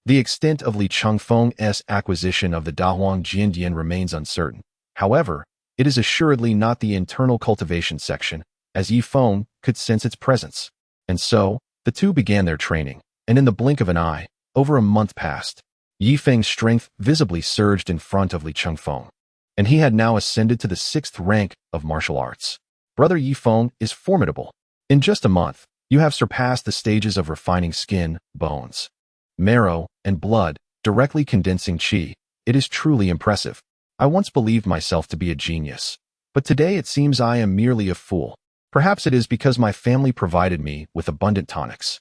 Speaker 1: the extent of Li Changfeng's acquisition of the Dahuang Jindian remains uncertain. However, it is assuredly not the internal cultivation section, as Ye Feng could sense its presence. And so, the two began their training, and in the blink of an eye, over a month passed. Ye Feng's strength visibly surged in front of Li Changfeng, and he had now ascended to the 6th rank of martial arts. Brother Ye Feng is formidable. In just a month, you have surpassed the stages of refining skin, bones, marrow, and blood, directly condensing qi. It is truly impressive. I once believed myself to be a genius, but today it seems I am merely a fool. Perhaps it is because my family provided me with abundant tonics.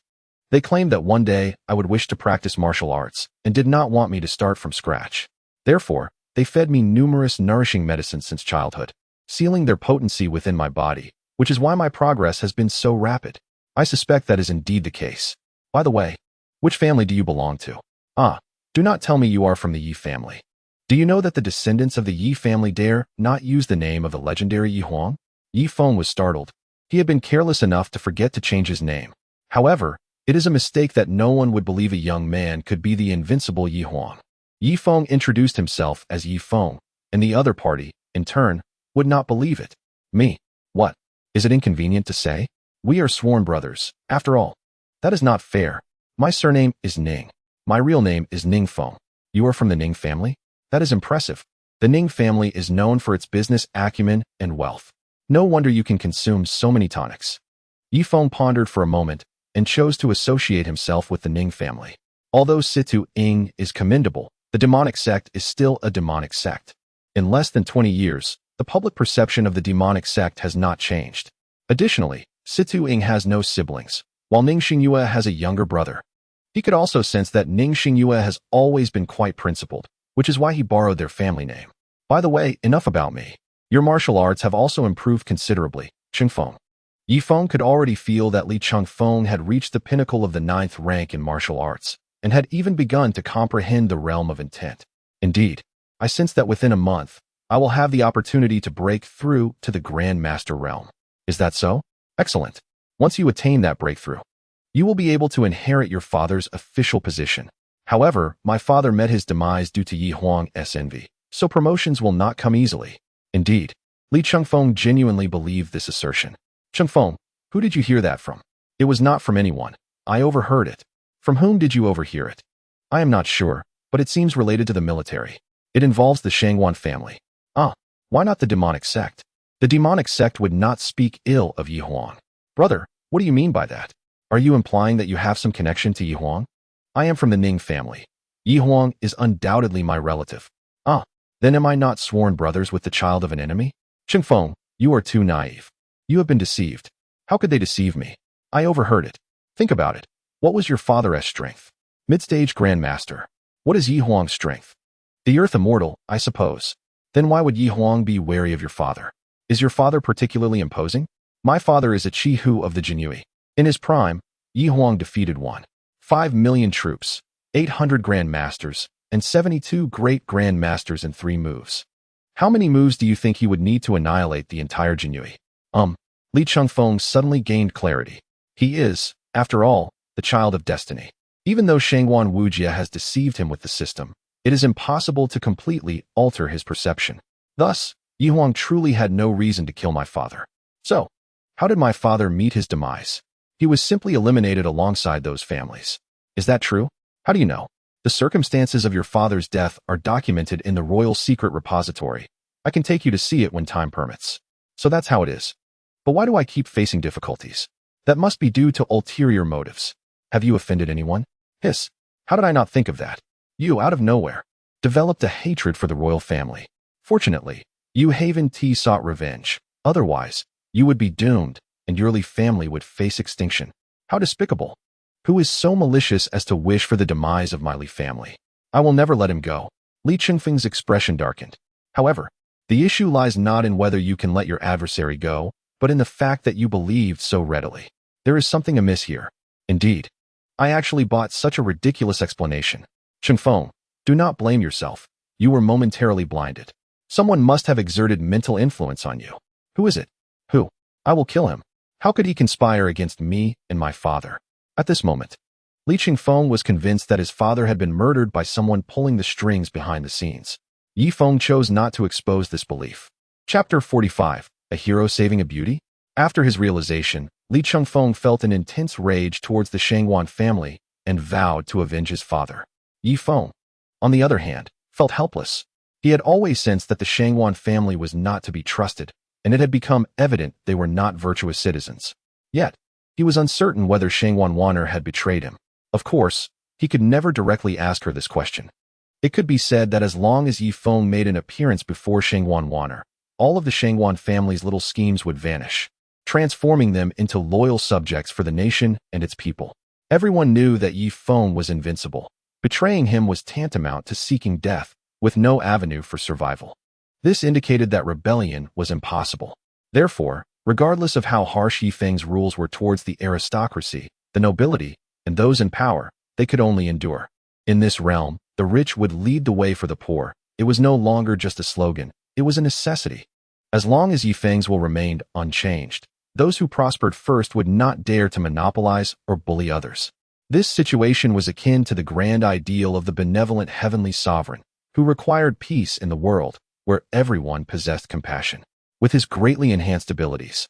Speaker 1: They claimed that one day I would wish to practice martial arts and did not want me to start from scratch. Therefore, they fed me numerous nourishing medicines since childhood, sealing their potency within my body, which is why my progress has been so rapid. I suspect that is indeed the case. By the way, which family do you belong to? Do not tell me you are from the Ye family. Do you know that the descendants of the Ye family dare not use the name of the legendary Ye Huang? Ye Feng was startled. He had been careless enough to forget to change his name. However, it is a mistake that no one would believe a young man could be the invincible Ye Huang. Ye Feng introduced himself as Ye Feng, and the other party, in turn, would not believe it. Me? What? Is it inconvenient to say? We are sworn brothers, after all. That is not fair. My surname is Ning. My real name is Ning Feng. You are from the Ning family? That is impressive. The Ning family is known for its business acumen and wealth. No wonder you can consume so many tonics. Ye Feng pondered for a moment and chose to associate himself with the Ning family. Although Situ Ying is commendable, the demonic sect is still a demonic sect. In less than 20 years, the public perception of the demonic sect has not changed. Additionally, Situ Ying has no siblings, while Ning Xingyue has a younger brother. He could also sense that Ning Xingyue has always been quite principled, which is why he borrowed their family name. By the way, enough about me. Your martial arts have also improved considerably, Ye Feng. Ye Feng could already feel that Li Changfeng had reached the pinnacle of the 9th rank in martial arts, and had even begun to comprehend the realm of intent. Indeed, I sense that within a month, I will have the opportunity to break through to the Grand Master realm. Is that so? Excellent. Once you attain that breakthrough, you will be able to inherit your father's official position. However, my father met his demise due to Ye Huang's envy, so promotions will not come easily. Indeed, Li Chengfeng genuinely believed this assertion. Chengfeng, who did you hear that from? It was not from anyone. I overheard it. From whom did you overhear it? I am not sure, but it seems related to the military. It involves the Shangwan family. Ah, why not the demonic sect? The demonic sect would not speak ill of Ye Huang. Brother, what do you mean by that? Are you implying that you have some connection to Ye Huang? I am from the Ning family. Ye Huang is undoubtedly my relative. Ah, then am I not sworn brothers with the child of an enemy? Chengfeng, you are too naive. You have been deceived. How could they deceive me? I overheard it. Think about it. What was your father's strength? Mid-stage grandmaster. What is Ye Huang's strength? The earth immortal, I suppose. Then why would Ye Huang be wary of your father? Is your father particularly imposing? My father is a Chi-Hu of the Jinyui. In his prime, Ye Huang defeated 1.5 million troops, 800 grandmasters, and 72 great grandmasters in 3 moves. How many moves do you think he would need to annihilate the entire Jinyui? Li Chengfeng suddenly gained clarity. He is, after all, the child of destiny. Even though Shangwan Wujia has deceived him with the system, it is impossible to completely alter his perception. Thus, Ye Huang truly had no reason to kill my father. So, how did my father meet his demise? He was simply eliminated alongside those families. Is that true? How do you know? The circumstances of your father's death are documented in the Royal Secret Repository. I can take you to see it when time permits. So that's how it is. But why do I keep facing difficulties? That must be due to ulterior motives. Have you offended anyone? Hiss. How did I not think of that? You, out of nowhere, developed a hatred for the royal family. Fortunately, you Haven T sought revenge. Otherwise, you would be doomed, and your Li family would face extinction. How despicable. Who is so malicious as to wish for the demise of my Li family? I will never let him go. Li Chengfeng's expression darkened. However, the issue lies not in whether you can let your adversary go, but in the fact that you believed so readily. There is something amiss here. Indeed, I actually bought such a ridiculous explanation. Chengfeng, do not blame yourself. You were momentarily blinded. Someone must have exerted mental influence on you. Who is it? Who? I will kill him. How could he conspire against me and my father? At this moment, Li Chengfeng was convinced that his father had been murdered by someone pulling the strings behind the scenes. Ye Feng chose not to expose this belief. Chapter 45. A hero saving a beauty? After his realization, Li Chengfeng felt an intense rage towards the Shangwan family and vowed to avenge his father. Ye Feng, on the other hand, felt helpless. He had always sensed that the Shangwan family was not to be trusted, and it had become evident they were not virtuous citizens. Yet, he was uncertain whether Shangwan Wanner had betrayed him. Of course, he could never directly ask her this question. It could be said that as long as Ye Feng made an appearance before Shangwan Wanner, all of the Shangwan family's little schemes would vanish, transforming them into loyal subjects for the nation and its people. Everyone knew that Ye Feng was invincible. Betraying him was tantamount to seeking death, with no avenue for survival. This indicated that rebellion was impossible. Therefore, regardless of how harsh Ye Feng's rules were towards the aristocracy, the nobility, and those in power, they could only endure. In this realm, the rich would lead the way for the poor. It was no longer just a slogan, it was a necessity. As long as Ye Feng's will remained unchanged, those who prospered first would not dare to monopolize or bully others. This situation was akin to the grand ideal of the benevolent heavenly sovereign, who required peace in the world, where everyone possessed compassion. With his greatly enhanced abilities,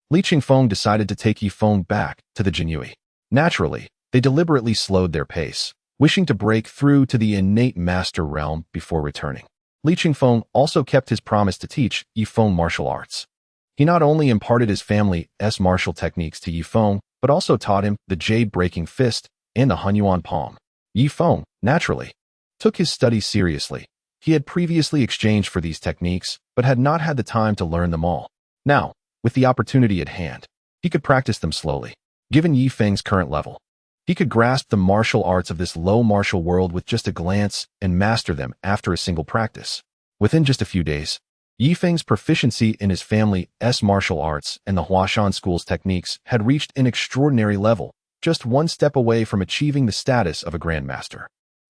Speaker 1: Li Chengfeng decided to take Ye Feng back to the Jinyui. Naturally, they deliberately slowed their pace, wishing to break through to the innate master realm before returning. Li Chengfeng also kept his promise to teach Ye Feng martial arts. He not only imparted his family's martial techniques to Ye Feng, but also taught him the jade-breaking fist and the Hunyuan palm. Ye Feng, naturally, took his studies seriously. He had previously exchanged for these techniques, but had not had the time to learn them all. Now, with the opportunity at hand, he could practice them slowly. Given Ye Feng's current level, he could grasp the martial arts of this low martial world with just a glance and master them after a single practice. Within just a few days, Ye Feng's proficiency in his family's martial arts and the Huashan school's techniques had reached an extraordinary level, just one step away from achieving the status of a grandmaster.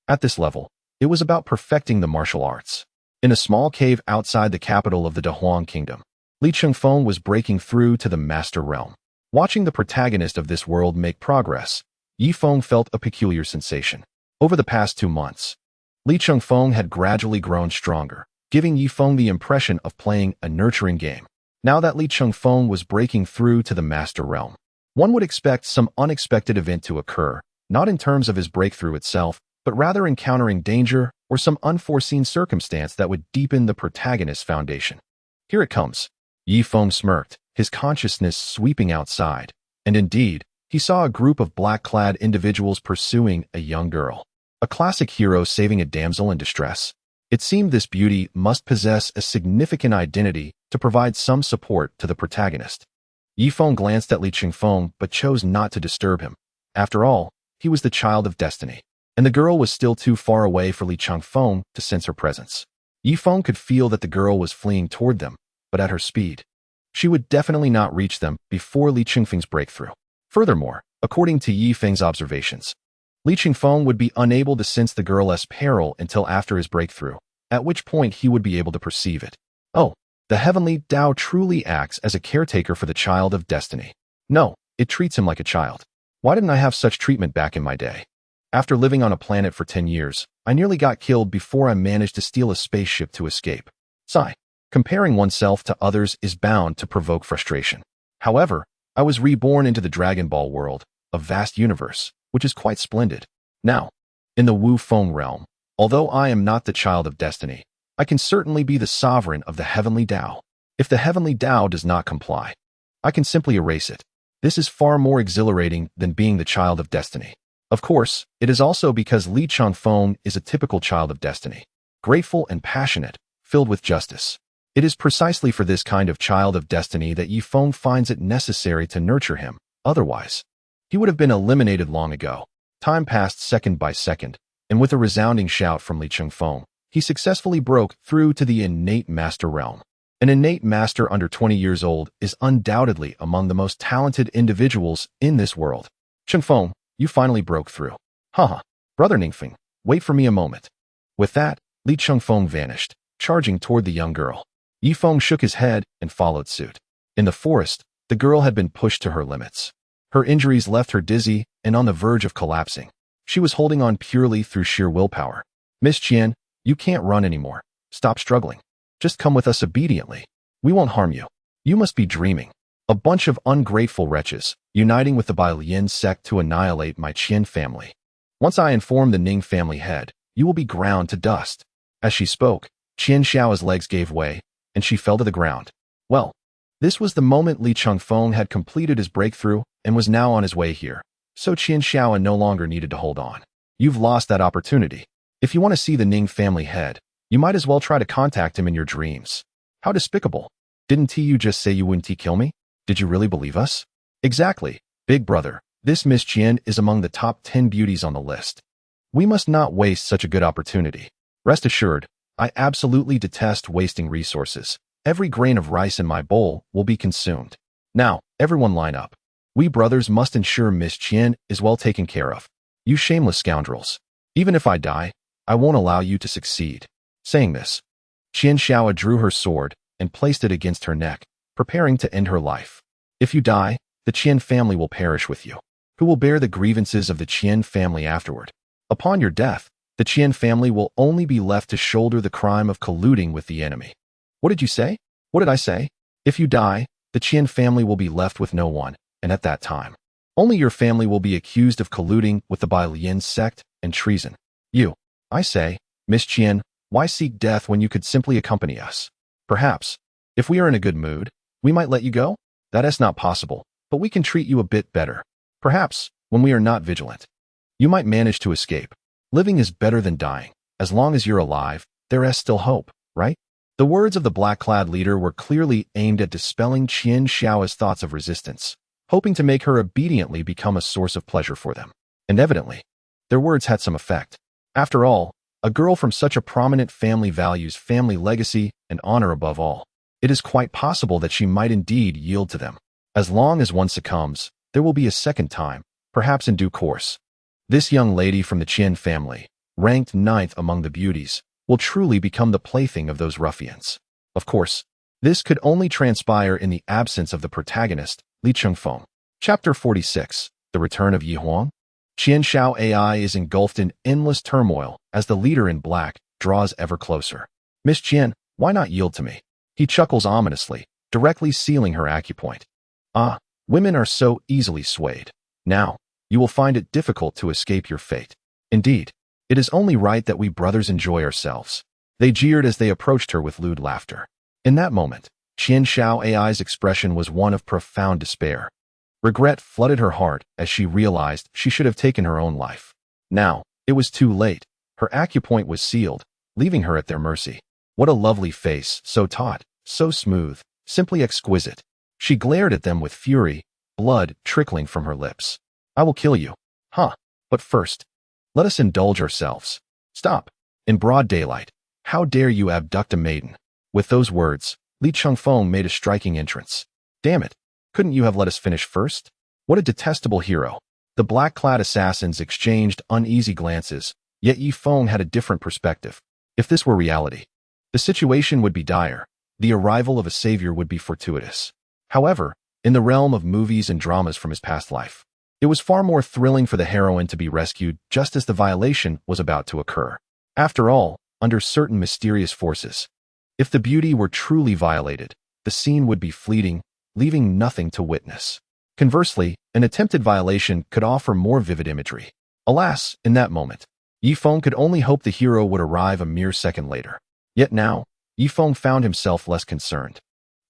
Speaker 1: At this level, it was about perfecting the martial arts. In a small cave outside the capital of the Dahuang Kingdom, Li Chengfeng was breaking through to the master realm. Watching the protagonist of this world make progress, Ye Feng felt a peculiar sensation. Over the past 2 months, Li Chengfeng had gradually grown stronger, giving Ye Feng the impression of playing a nurturing game. Now that Li Chengfeng was breaking through to the Master Realm, one would expect some unexpected event to occur, not in terms of his breakthrough itself, but rather encountering danger or some unforeseen circumstance that would deepen the protagonist's foundation. Here it comes. Ye Feng smirked, his consciousness sweeping outside, and indeed, he saw a group of black-clad individuals pursuing a young girl. A classic hero saving a damsel in distress. It seemed this beauty must possess a significant identity to provide some support to the protagonist. Ye Feng glanced at Li Chengfeng but chose not to disturb him. After all, he was the child of destiny, and the girl was still too far away for Li Chengfeng to sense her presence. Ye Feng could feel that the girl was fleeing toward them, but at her speed. She would definitely not reach them before Li Chengfeng's breakthrough. Furthermore, according to Ye Feng's observations, Li Chengfeng would be unable to sense the girl's peril until after his breakthrough, at which point he would be able to perceive it. Oh, the Heavenly Dao truly acts as a caretaker for the child of destiny. No, it treats him like a child. Why didn't I have such treatment back in my day? After living on a planet for 10 years, I nearly got killed before I managed to steal a spaceship to escape. Sigh. Comparing oneself to others is bound to provoke frustration. However, I was reborn into the Dragon Ball world, a vast universe, which is quite splendid. Now, in the Wu Feng realm, although I am not the child of destiny, I can certainly be the sovereign of the Heavenly Dao. If the Heavenly Dao does not comply, I can simply erase it. This is far more exhilarating than being the child of destiny. Of course, it is also because Li Chengfeng is a typical child of destiny, grateful and passionate, filled with justice. It is precisely for this kind of child of destiny that Ye Feng finds it necessary to nurture him. Otherwise, he would have been eliminated long ago. Time passed second by second, and with a resounding shout from Li Chengfeng, he successfully broke through to the innate master realm. An innate master under 20 years old is undoubtedly among the most talented individuals in this world. Chengfeng, you finally broke through. Haha. Brother Ningfeng, wait for me a moment. With that, Li Chengfeng vanished, charging toward the young girl. Ye Feng shook his head and followed suit. In the forest, the girl had been pushed to her limits. Her injuries left her dizzy and on the verge of collapsing. She was holding on purely through sheer willpower. Miss Qian, you can't run anymore. Stop struggling. Just come with us obediently. We won't harm you. You must be dreaming. A bunch of ungrateful wretches, uniting with the Bailian sect to annihilate my Qian family. Once I inform the Ning family head, you will be ground to dust. As she spoke, Qian Xiao's legs gave way, and she fell to the ground. Well, this was the moment Li Chengfeng had completed his breakthrough and was now on his way here, so Qian Xiao no longer needed to hold on. You've lost that opportunity. If you want to see the Ning family head, you might as well try to contact him in your dreams. How despicable. Didn't you just say you wouldn't kill me? Did you really believe us? Exactly, big brother. This Miss Qian is among the top 10 beauties on the list. We must not waste such a good opportunity. Rest assured, I absolutely detest wasting resources. Every grain of rice in my bowl will be consumed. Now, everyone line up. We brothers must ensure Miss Qian is well taken care of. You shameless scoundrels. Even if I die, I won't allow you to succeed. Saying this, Qian Xiao drew her sword and placed it against her neck, preparing to end her life. If you die, the Qian family will perish with you. Who will bear the grievances of the Qian family afterward? Upon your death, the Qian family will only be left to shoulder the crime of colluding with the enemy. What did you say? What did I say? If you die, the Qian family will be left with no one, and at that time, only your family will be accused of colluding with the Bailian sect and treason. You, I say, Miss Qian, why seek death when you could simply accompany us? Perhaps, if we are in a good mood, we might let you go? That is not possible, but we can treat you a bit better. Perhaps, when we are not vigilant, you might manage to escape. Living is better than dying. As long as you're alive, there is still hope, right? The words of the black-clad leader were clearly aimed at dispelling Qian Xiao's thoughts of resistance, hoping to make her obediently become a source of pleasure for them. And evidently, their words had some effect. After all, a girl from such a prominent family values family legacy and honor above all. It is quite possible that she might indeed yield to them. As long as one succumbs, there will be a second time, perhaps in due course. This young lady from the Qian family, ranked 9th among the beauties, will truly become the plaything of those ruffians. Of course, this could only transpire in the absence of the protagonist, Li Chengfeng. Chapter 46, The Return of Yi Huang. Qian Xiao AI is engulfed in endless turmoil as the leader in black draws ever closer. Miss Qian, why not yield to me? He chuckles ominously, directly sealing her acupoint. Ah, women are so easily swayed. Now, you will find it difficult to escape your fate. Indeed, it is only right that we brothers enjoy ourselves. They jeered as they approached her with lewd laughter. In that moment, Qian Xiao AI's expression was one of profound despair. Regret flooded her heart as she realized she should have taken her own life. Now, it was too late. Her acupoint was sealed, leaving her at their mercy. What a lovely face, so taut, so smooth, simply exquisite. She glared at them with fury, blood trickling from her lips. I will kill you. Huh. But first, let us indulge ourselves. Stop. In broad daylight. How dare you abduct a maiden? With those words, Li Chengfeng made a striking entrance. Damn it. Couldn't you have let us finish first? What a detestable hero. The black-clad assassins exchanged uneasy glances, yet Ye Feng had a different perspective. If this were reality, the situation would be dire. The arrival of a savior would be fortuitous. However, in the realm of movies and dramas from his past life, it was far more thrilling for the heroine to be rescued just as the violation was about to occur. After all, under certain mysterious forces, if the beauty were truly violated, the scene would be fleeting, leaving nothing to witness. Conversely, an attempted violation could offer more vivid imagery. Alas, in that moment, Ye Feng could only hope the hero would arrive a mere second later. Yet now, Ye Feng found himself less concerned.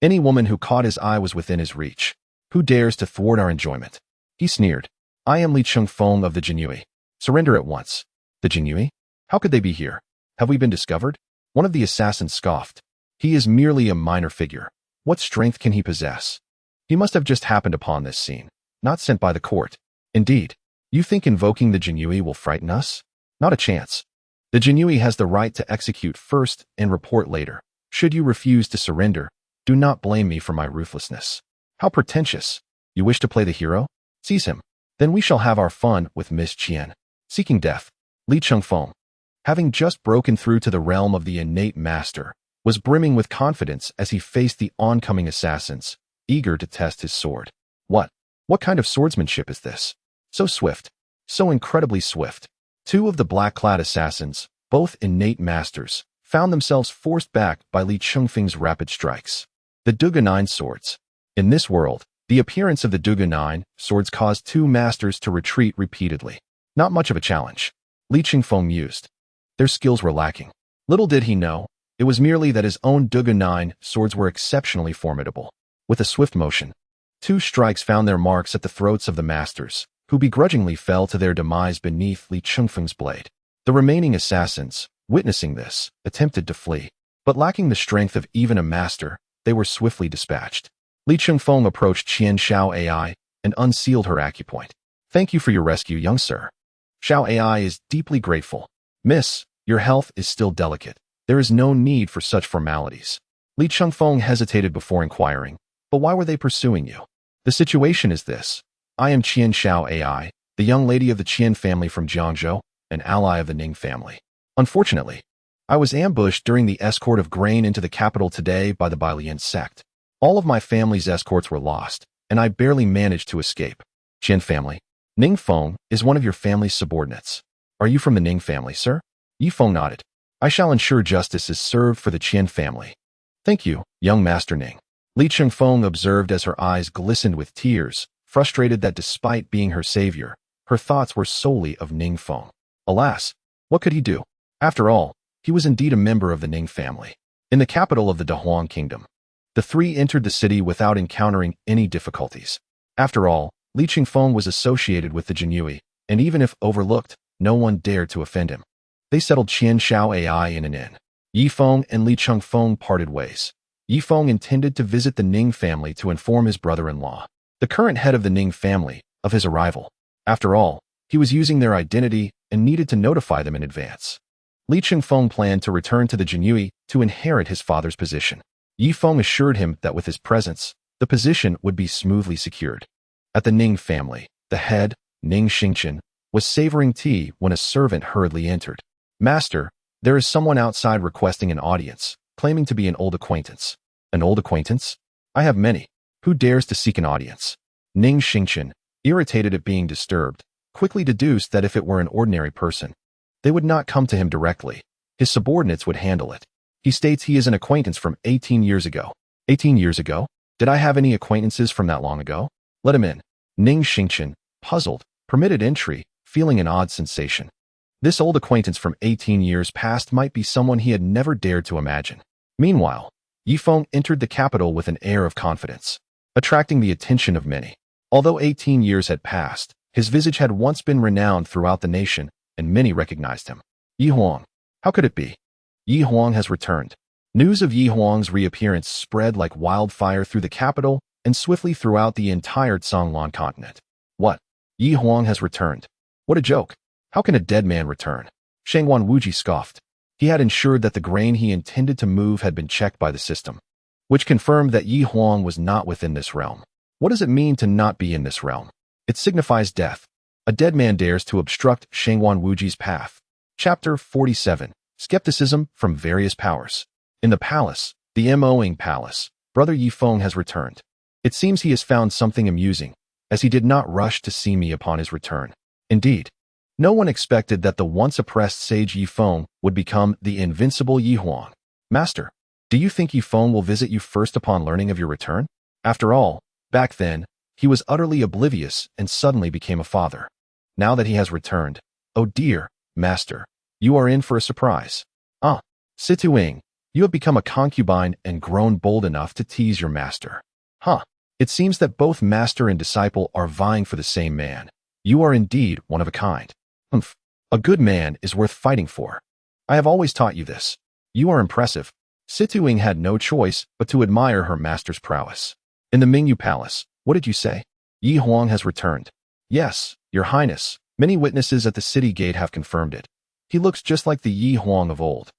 Speaker 1: Any woman who caught his eye was within his reach. Who dares to thwart our enjoyment? He sneered. I am Li Chengfeng of the Jinyue. Surrender at once. The Jinyue? How could they be here? Have we been discovered? One of the assassins scoffed. He is merely a minor figure. What strength can he possess? He must have just happened upon this scene, not sent by the court. Indeed, you think invoking the Jinyue will frighten us? Not a chance. The Jinyue has the right to execute first and report later. Should you refuse to surrender, do not blame me for my ruthlessness. How pretentious. You wish to play the hero? Seize him. Then we shall have our fun with Miss Qian. Seeking death, Li Chengfeng, having just broken through to the realm of the innate master, was brimming with confidence as he faced the oncoming assassins, eager to test his sword. What kind of swordsmanship is this? So swift, so incredibly swift. Two of the black-clad assassins, both innate masters, found themselves forced back by Li Chengfeng's rapid strikes. The Duga 9 swords. In this world, the appearance of the Duga 9 swords caused two masters to retreat repeatedly. Not much of a challenge. Li Chengfeng mused. Their skills were lacking. Little did he know, it was merely that his own Duga 9 swords were exceptionally formidable. With a swift motion, two strikes found their marks at the throats of the masters, who begrudgingly fell to their demise beneath Li Chengfeng's blade. The remaining assassins, witnessing this, attempted to flee, but lacking the strength of even a master, they were swiftly dispatched. Li Chengfeng approached Qian Xiao AI and unsealed her acupoint. Thank you for your rescue, young sir. Xiao AI is deeply grateful. Miss, your health is still delicate. There is no need for such formalities. Li Chengfeng hesitated before inquiring, but why were they pursuing you? The situation is this. I am Qian Xiao AI, the young lady of the Qian family from Jiangzhou, an ally of the Ning family. Unfortunately, I was ambushed during the escort of grain into the capital today by the Bailian sect. All of my family's escorts were lost, and I barely managed to escape. Qian family. Ning Feng is one of your family's subordinates. Are you from the Ning family, sir? Ye Feng nodded. I shall ensure justice is served for the Qian family. Thank you, young Master Ning. Li Chengfeng observed as her eyes glistened with tears, frustrated that despite being her savior, her thoughts were solely of Ning Feng. Alas, what could he do? After all, he was indeed a member of the Ning family. In the capital of the Dahuang Kingdom, the three entered the city without encountering any difficulties. After all, Li Chengfeng was associated with the Jinyue, and even if overlooked, no one dared to offend him. They settled Qian Xiao AI in an inn. Ye Feng and Li Chengfeng parted ways. Ye Feng intended to visit the Ning family to inform his brother-in-law, the current head of the Ning family, of his arrival. After all, he was using their identity and needed to notify them in advance. Li Chengfeng planned to return to the Jinyue to inherit his father's position. Ye Feng assured him that with his presence, the position would be smoothly secured. At the Ning family, the head, Ning Xingqian, was savoring tea when a servant hurriedly entered. Master, there is someone outside requesting an audience, claiming to be an old acquaintance. An old acquaintance? I have many. Who dares to seek an audience? Ning Xingqian, irritated at being disturbed, quickly deduced that if it were an ordinary person, they would not come to him directly. His subordinates would handle it. He states he is an acquaintance from 18 years ago. 18 years ago? Did I have any acquaintances from that long ago? Let him in. Ning Xingqian, puzzled, permitted entry, feeling an odd sensation. This old acquaintance from 18 years past might be someone he had never dared to imagine. Meanwhile, Ye Feng entered the capital with an air of confidence, attracting the attention of many. Although 18 years had passed, his visage had once been renowned throughout the nation, and many recognized him. Ye Huang. How could it be? Ye Huang has returned. News of Ye Huang's reappearance spread like wildfire through the capital and swiftly throughout the entire Zhonglan continent. What? Ye Huang has returned. What a joke. How can a dead man return? Shangwan Wuji scoffed. He had ensured that the grain he intended to move had been checked by the system, which confirmed that Ye Huang was not within this realm. What does it mean to not be in this realm? It signifies death. A dead man dares to obstruct Shangwan Wuji's path. Chapter 47. Skepticism from Various Powers. In the palace, the Moing Palace, Brother Ye Feng has returned. It seems he has found something amusing, as he did not rush to see me upon his return. Indeed, no one expected that the once oppressed sage Ye Feng would become the invincible Ye Huang. Master, do you think Ye Feng will visit you first upon learning of your return? After all, back then, he was utterly oblivious and suddenly became a father. Now that he has returned, oh dear, Master, you are in for a surprise. Ah, Situing, you have become a concubine and grown bold enough to tease your master. Huh, it seems that both master and disciple are vying for the same man. You are indeed one of a kind. Humph, a good man is worth fighting for. I have always taught you this. You are impressive. Situing had no choice but to admire her master's prowess. In the Mingyu Palace, what did you say? Ye Huang has returned. Yes, Your Highness. Many witnesses at the city gate have confirmed it. He looks just like the Ye Huang of old.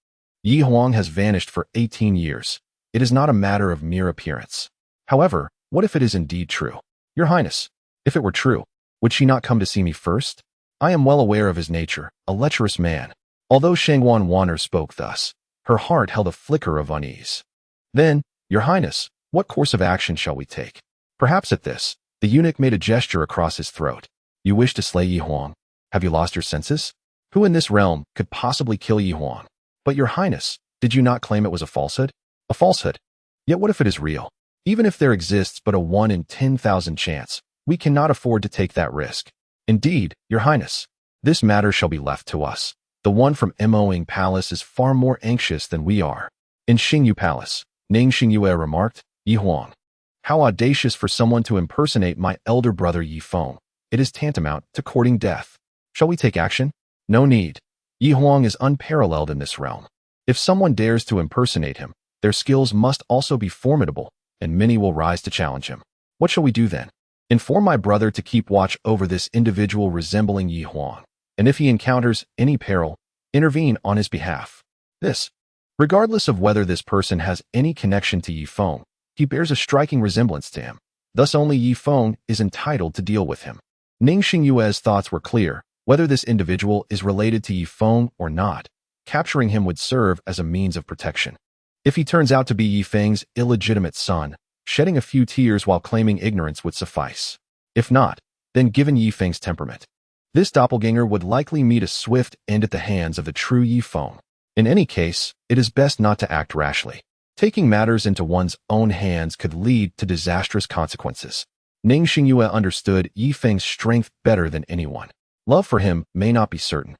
Speaker 1: Ye Huang has vanished for 18 years. It is not a matter of mere appearance. However, what if it is indeed true? Your Highness, if it were true, would she not come to see me first? I am well aware of his nature, a lecherous man. Although Shangwan Wanner spoke thus, her heart held a flicker of unease. Then, Your Highness, what course of action shall we take? Perhaps at this, the eunuch made a gesture across his throat. You wish to slay Ye Huang? Have you lost your senses? Who in this realm could possibly kill Ye Huang? But Your Highness, did you not claim it was a falsehood? A falsehood. Yet what if it is real? Even if there exists but a 1 in 10,000 chance, we cannot afford to take that risk. Indeed, Your Highness, this matter shall be left to us. The one from Moing Palace is far more anxious than we are. In Xingyu Palace, Ning Xingyue remarked, Ye Huang. How audacious for someone to impersonate my elder brother Ye Feng. It is tantamount to courting death. Shall we take action? No need. Ye Huang is unparalleled in this realm. If someone dares to impersonate him, their skills must also be formidable, and many will rise to challenge him. What shall we do then? Inform my brother to keep watch over this individual resembling Ye Huang, and if he encounters any peril, intervene on his behalf. This, regardless of whether this person has any connection to Ye Feng, he bears a striking resemblance to him. Thus only Ye Feng is entitled to deal with him. Ning Xingyue's thoughts were clear. Whether this individual is related to Ye Feng or not, capturing him would serve as a means of protection. If he turns out to be Ye Feng's illegitimate son, shedding a few tears while claiming ignorance would suffice. If not, then given Ye Feng's temperament, this doppelganger would likely meet a swift end at the hands of the true Ye Feng. In any case, it is best not to act rashly. Taking matters into one's own hands could lead to disastrous consequences. Ning Xingyue understood Ye Feng's strength better than anyone. Love for him may not be certain,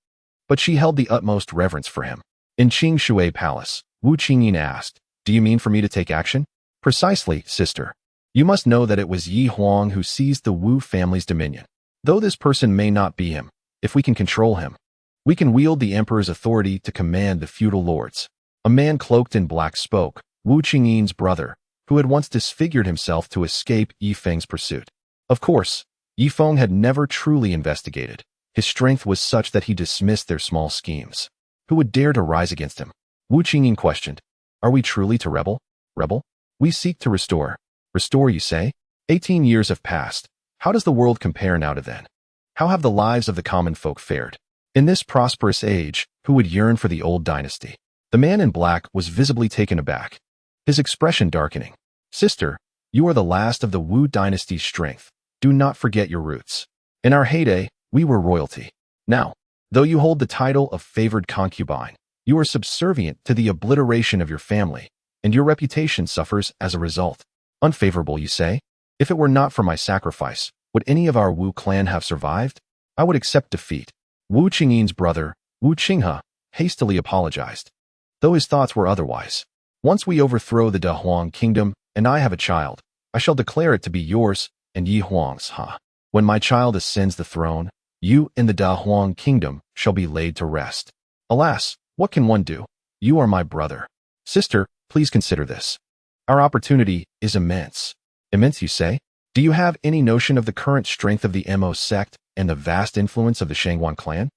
Speaker 1: but she held the utmost reverence for him. In Qingshui Palace, Wu Qingyin asked, Do you mean for me to take action? Precisely, sister. You must know that it was Ye Huang who seized the Wu family's dominion. Though this person may not be him, if we can control him, we can wield the emperor's authority to command the feudal lords. A man cloaked in black spoke, Wu Qingyin's brother, who had once disfigured himself to escape Ye Feng's pursuit. Of course, Ye Feng had never truly investigated. His strength was such that he dismissed their small schemes. Who would dare to rise against him? Wu Qingyin questioned. Are we truly to rebel? Rebel? We seek to restore. Restore, you say? 18 years have passed. How does the world compare now to then? How have the lives of the common folk fared? In this prosperous age, who would yearn for the old dynasty? The man in black was visibly taken aback, his expression darkening. Sister, you are the last of the Wu dynasty's strength. Do not forget your roots. In our heyday, We were royalty. Now, though you hold the title of favored concubine, you are subservient to the obliteration of your family, and your reputation suffers as a result. Unfavorable, you say? If it were not for my sacrifice, would any of our Wu clan have survived? I would accept defeat. Wu Qingyin's brother, Wu Qinghe, hastily apologized, though his thoughts were otherwise. Once we overthrow the Da Huang kingdom, and I have a child, I shall declare it to be yours and Ye Huang's. When my child ascends the throne, you and the Da Huang kingdom shall be laid to rest. Alas, what can one do? You are my brother. Sister, please consider this. Our opportunity is immense. Immense, you say? Do you have any notion of the current strength of the Mo sect and the vast influence of the Shangguan clan?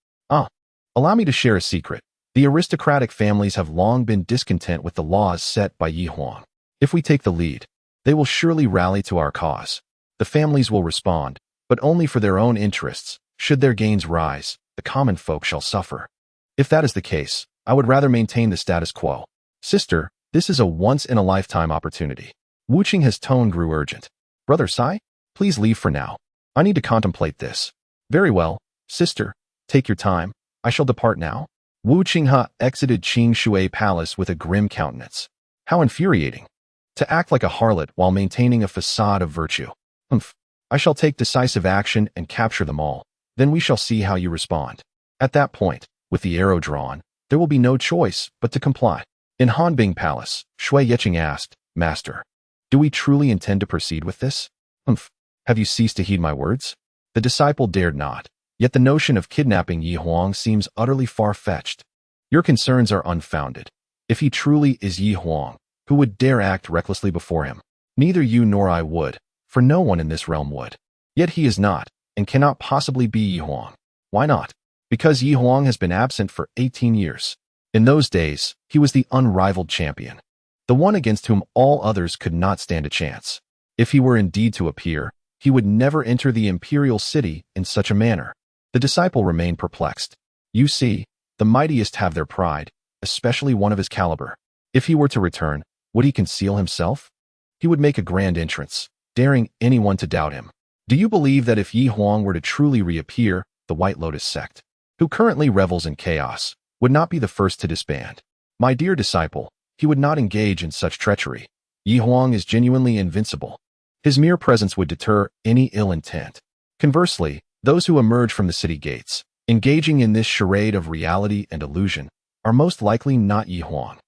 Speaker 1: Allow me to share a secret. The aristocratic families have long been discontent with the laws set by Ye Huang. If we take the lead, they will surely rally to our cause. The families will respond, but only for their own interests. Should their gains rise, the common folk shall suffer. If that is the case, I would rather maintain the status quo. Sister, this is a once-in-a-lifetime opportunity. Wu Qinghe's tone grew urgent. Brother Sai, please leave for now. I need to contemplate this. Very well, sister, take your time. I shall depart now. Wu Qinghe exited Qing Shui Palace with a grim countenance. How infuriating. To act like a harlot while maintaining a facade of virtue. I shall take decisive action and capture them all. Then we shall see how you respond. At that point, with the arrow drawn, there will be no choice but to comply. In Hanbing Palace, Shui Yeqing asked, Master, do we truly intend to proceed with this? Have you ceased to heed my words? The disciple dared not. Yet the notion of kidnapping Ye Huang seems utterly far-fetched. Your concerns are unfounded. If he truly is Ye Huang, who would dare act recklessly before him? Neither you nor I would, for no one in this realm would. Yet he is not, and cannot possibly be Ye Huang. Why not? Because Ye Huang has been absent for 18 years. In those days, he was the unrivaled champion, the one against whom all others could not stand a chance. If he were indeed to appear, he would never enter the imperial city in such a manner. The disciple remained perplexed. You see, the mightiest have their pride, especially one of his caliber. If he were to return, would he conceal himself? He would make a grand entrance, daring anyone to doubt him. Do you believe that if Ye Huang were to truly reappear, the White Lotus sect, who currently revels in chaos, would not be the first to disband? My dear disciple, he would not engage in such treachery. Ye Huang is genuinely invincible. His mere presence would deter any ill intent. Conversely, those who emerge from the city gates, engaging in this charade of reality and illusion, are most likely not Ye Huang.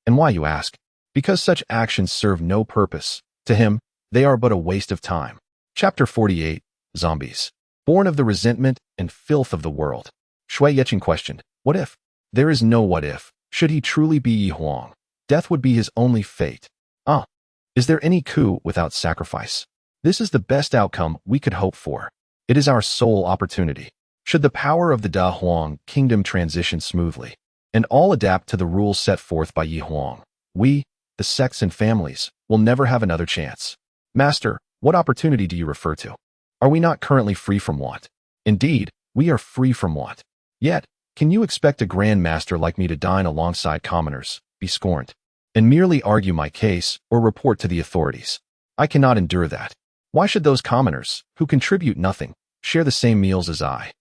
Speaker 1: And why, you ask? Because such actions serve no purpose. To him, they are but a waste of time. Chapter 48, Zombies. Born of the resentment and filth of the world. Shui Yeqing questioned, what if? There is no what if. Should he truly be Ye Huang, death would be his only fate. Is there any coup without sacrifice? This is the best outcome we could hope for. It is our sole opportunity. Should the power of the Da Huang kingdom transition smoothly, and all adapt to the rules set forth by Ye Huang, we, the sects and families, will never have another chance. Master, what opportunity do you refer to? Are we not currently free from want? Indeed, we are free from want. Yet, can you expect a grand master like me to dine alongside commoners, be scorned, and merely argue my case or report to the authorities? I cannot endure that. Why should those commoners, who contribute nothing, share the same meals as I?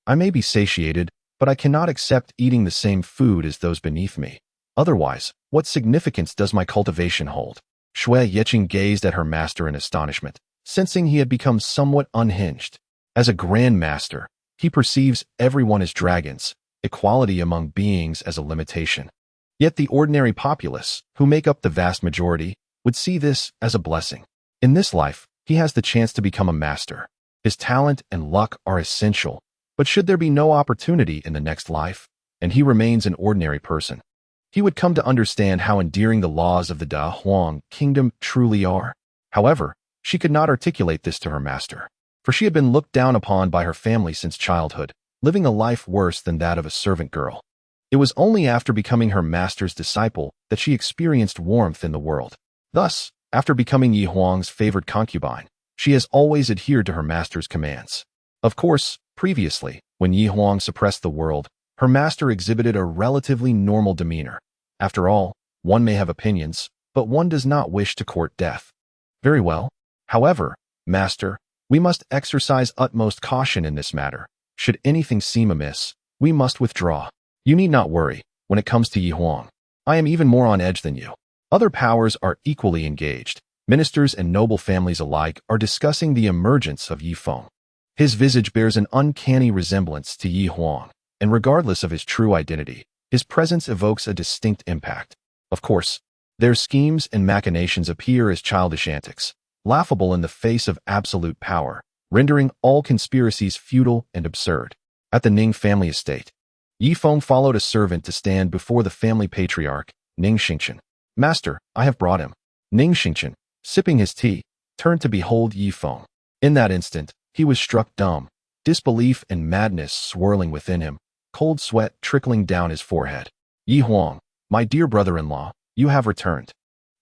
Speaker 1: I may be satiated, but I cannot accept eating the same food as those beneath me. Otherwise, what significance does my cultivation hold? Shui Yeqing gazed at her master in astonishment, sensing he had become somewhat unhinged. As a grand master, he perceives everyone as dragons, equality among beings as a limitation. Yet the ordinary populace, who make up the vast majority, would see this as a blessing. In this life, he has the chance to become a master. His talent and luck are essential, but should there be no opportunity in the next life, and he remains an ordinary person, he would come to understand how endearing the laws of the Da Huang kingdom truly are. However, she could not articulate this to her master, for she had been looked down upon by her family since childhood, living a life worse than that of a servant girl. It was only after becoming her master's disciple that she experienced warmth in the world. Thus, after becoming Ye Huang's favored concubine, she has always adhered to her master's commands. Of course, previously, when Ye Huang suppressed the world, her master exhibited a relatively normal demeanor. After all, one may have opinions, but one does not wish to court death. Very well. However, master, we must exercise utmost caution in this matter. Should anything seem amiss, we must withdraw. You need not worry. When it comes to Ye Huang, I am even more on edge than you. Other powers are equally engaged. Ministers and noble families alike are discussing the emergence of Ye Feng. His visage bears an uncanny resemblance to Ye Huang, and regardless of his true identity, his presence evokes a distinct impact. Of course, their schemes and machinations appear as childish antics, laughable in the face of absolute power, rendering all conspiracies futile and absurd. At the Ning family estate, Ye Feng followed a servant to stand before the family patriarch, Ning Xingchen. Master, I have brought him. Ning Xingchen, sipping his tea, turned to behold Ye Feng. In that instant, he was struck dumb, disbelief and madness swirling within him, cold sweat trickling down his forehead. Ye Huang, my dear brother-in-law, you have returned.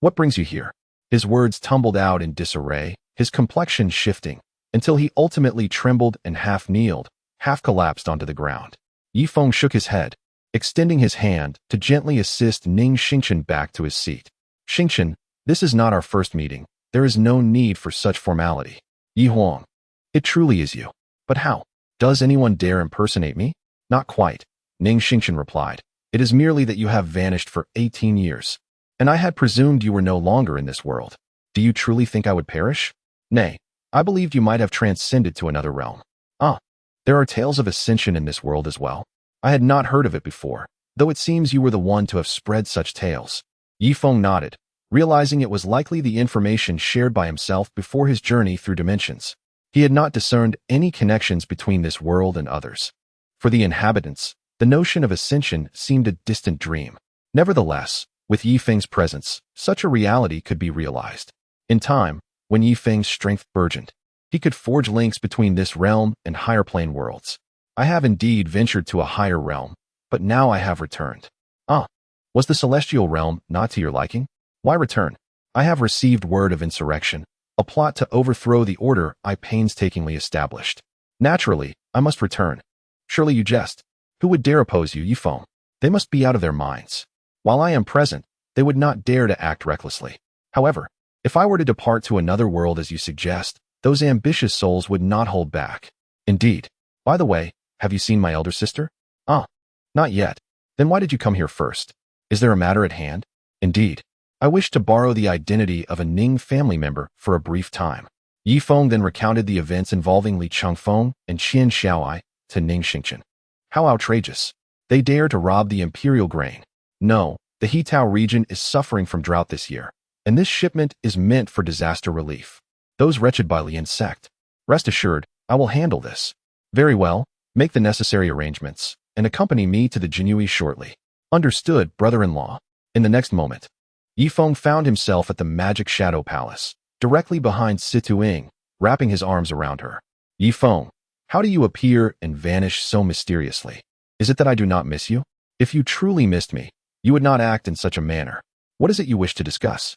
Speaker 1: What brings you here? His words tumbled out in disarray, his complexion shifting, until he ultimately trembled and half kneeled, half collapsed onto the ground. Ye Feng shook his head, extending his hand to gently assist Ning Xingchen back to his seat. Xingchen, this is not our first meeting. There is no need for such formality. Ye Huang, it truly is you. But how? Does anyone dare impersonate me? Not quite, Ning Xingchen replied. It is merely that you have vanished for 18 years, and I had presumed you were no longer in this world. Do you truly think I would perish? Nay, I believed you might have transcended to another realm. Ah, there are tales of ascension in this world as well. I had not heard of it before, though it seems you were the one to have spread such tales. Ye Feng nodded, realizing it was likely the information shared by himself before his journey through dimensions. He had not discerned any connections between this world and others. For the inhabitants, the notion of ascension seemed a distant dream. Nevertheless, with Ye Feng's presence, such a reality could be realized. In time, when Ye Feng's strength burgeoned, he could forge links between this realm and higher plane worlds. I have indeed ventured to a higher realm, but now I have returned. Ah, was the celestial realm not to your liking? Why return? I have received word of insurrection, a plot to overthrow the order I painstakingly established. Naturally, I must return. Surely you jest. Who would dare oppose you, Ye Feng? They must be out of their minds. While I am present, they would not dare to act recklessly. However, if I were to depart to another world as you suggest, those ambitious souls would not hold back. Indeed. By the way, have you seen my elder sister? Ah, not yet. Then why did you come here first? Is there a matter at hand? Indeed. I wish to borrow the identity of a Ning family member for a brief time. Ye Feng then recounted the events involving Li Changfeng and Qian Xiaoai to Ning Xingchen. How outrageous. They dare to rob the imperial grain. No, the Hetao region is suffering from drought this year, and this shipment is meant for disaster relief. Those wretched Bailian sect. Rest assured, I will handle this. Very well, make the necessary arrangements, and accompany me to the Jinui shortly. Understood, brother-in-law. In the next moment, Ye Feng found himself at the Magic Shadow Palace, directly behind Situ Ying, wrapping his arms around her. Ye Feng, how do you appear and vanish so mysteriously? Is it that I do not miss you? If you truly missed me, you would not act in such a manner. What is it you wish to discuss?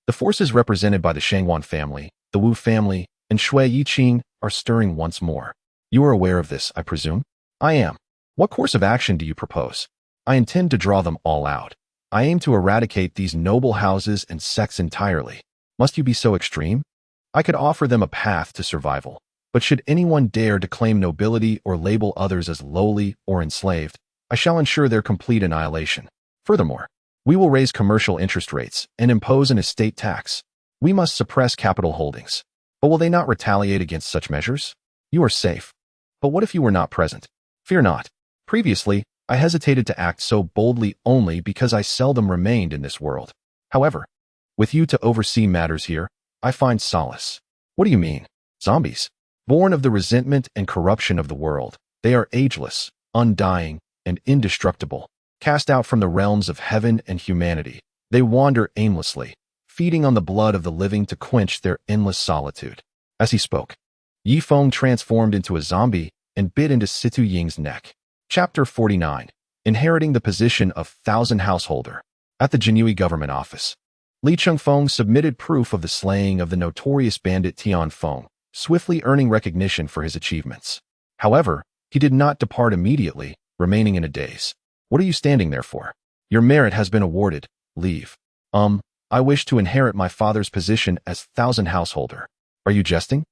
Speaker 1: The forces represented by the Shangwan family, the Wu family, and Shui Yiqing are stirring once more. You are aware of this, I presume? I am. What course of action do you propose? I intend to draw them all out. I aim to eradicate these noble houses and sects entirely. Must you be so extreme? I could offer them a path to survival, but should anyone dare to claim nobility or label others as lowly or enslaved, I shall ensure their complete annihilation. Furthermore, we will raise commercial interest rates and impose an estate tax. We must suppress capital holdings. But will they not retaliate against such measures? You are safe. But what if you were not present? Fear not. Previously, I hesitated to act so boldly only because I seldom remained in this world. However, with you to oversee matters here, I find solace. What do you mean? Zombies. Born of the resentment and corruption of the world, they are ageless, undying, and indestructible. Cast out from the realms of heaven and humanity, they wander aimlessly, feeding on the blood of the living to quench their endless solitude. As he spoke, Ye Feng transformed into a zombie and bit into Situ Ying's neck. Chapter 49. Inheriting the position of Thousand Householder. At the Jinui government office, Li Changfeng submitted proof of the slaying of the notorious bandit Tian Feng, swiftly earning recognition for his achievements. However, he did not depart immediately, remaining in a daze. What are you standing there for? Your merit has been awarded. Leave. I wish to inherit my father's position as Thousand Householder. Are you jesting?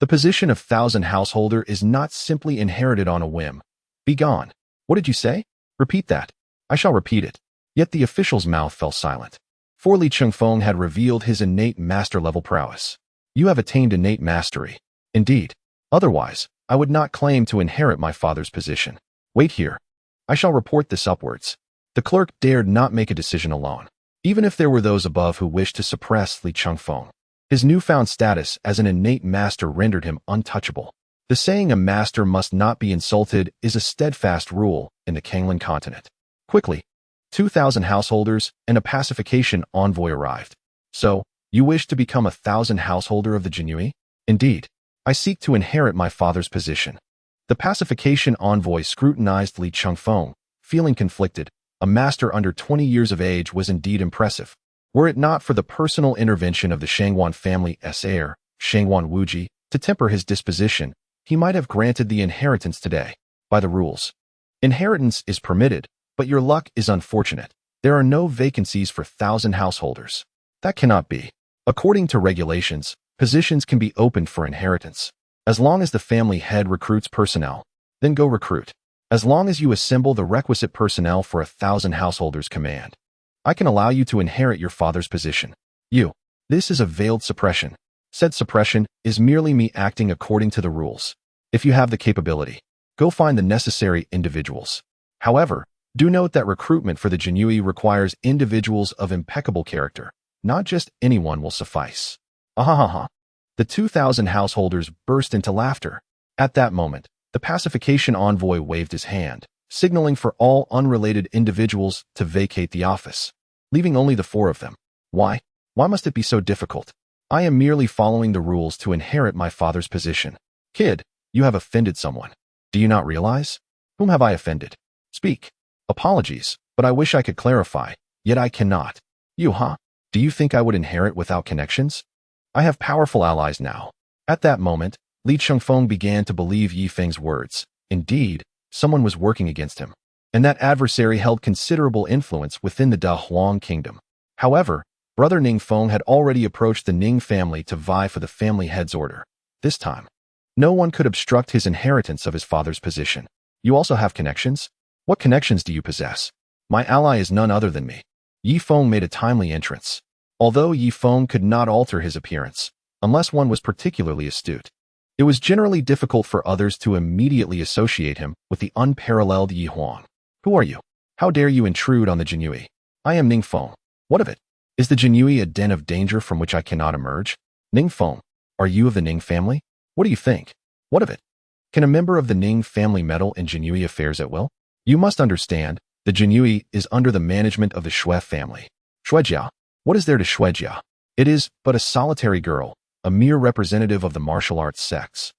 Speaker 1: The position of thousand householder is not simply inherited on a whim. Be gone. What did you say? Repeat that. I shall repeat it. Yet the official's mouth fell silent. For Li Chengfeng had revealed his innate master-level prowess. You have attained innate mastery. Indeed. Otherwise, I would not claim to inherit my father's position. Wait here. I shall report this upwards. The clerk dared not make a decision alone, even if there were those above who wished to suppress Li Chengfeng. His newfound status as an innate master rendered him untouchable. The saying a master must not be insulted is a steadfast rule in the Kanglan continent. Quickly, 2,000 householders and a pacification envoy arrived. So, you wish to become a 1,000 householder of the Jinui? Indeed, I seek to inherit my father's position. The pacification envoy scrutinized Li Chengfeng, feeling conflicted. A master under 20 years of age was indeed impressive. Were it not for the personal intervention of the Shangwan family's heir, Shangwan Wuji, to temper his disposition, he might have granted the inheritance today. By the rules, inheritance is permitted, but your luck is unfortunate. There are no vacancies for 1,000 householders. That cannot be. According to regulations, positions can be opened for inheritance. As long as the family head recruits personnel, then go recruit. As long as you assemble the requisite personnel for 1,000 householders' command, I can allow you to inherit your father's position. This is a veiled suppression. Said suppression is merely me acting according to the rules. If you have the capability, go find the necessary individuals. However, do note that recruitment for the Jinui requires individuals of impeccable character. Not just anyone will suffice. Ahahaha. The 2,000 householders burst into laughter. At that moment, the pacification envoy waved his hand, signaling for all unrelated individuals to vacate the office, leaving only the 4 of them. Why? Why must it be so difficult? I am merely following the rules to inherit my father's position. Kid, you have offended someone. Do you not realize? Whom have I offended? Speak. Apologies, but I wish I could clarify, yet I cannot. Do you think I would inherit without connections? I have powerful allies now. At that moment, Li Chengfeng began to believe Ye Feng's words. Indeed, someone was working against him, and that adversary held considerable influence within the Da Huang kingdom. However, brother Ning Feng had already approached the Ning family to vie for the family head's order. This time, no one could obstruct his inheritance of his father's position. You also have connections? What connections do you possess? My ally is none other than me. Ye Feng made a timely entrance. Although Ye Feng could not alter his appearance, unless one was particularly astute, it was generally difficult for others to immediately associate him with the unparalleled Yi Huang. Who are you? How dare you intrude on the Jinui? I am Ning Feng. What of it? Is the Jinui a den of danger from which I cannot emerge? Ning Feng, are you of the Ning family? What do you think? What of it? Can a member of the Ning family meddle in Jinui affairs at will? You must understand, the Jinui is under the management of the Shui family. Shuijia. What is there to Shuijia? It is but a solitary girl, a mere representative of the martial arts sects.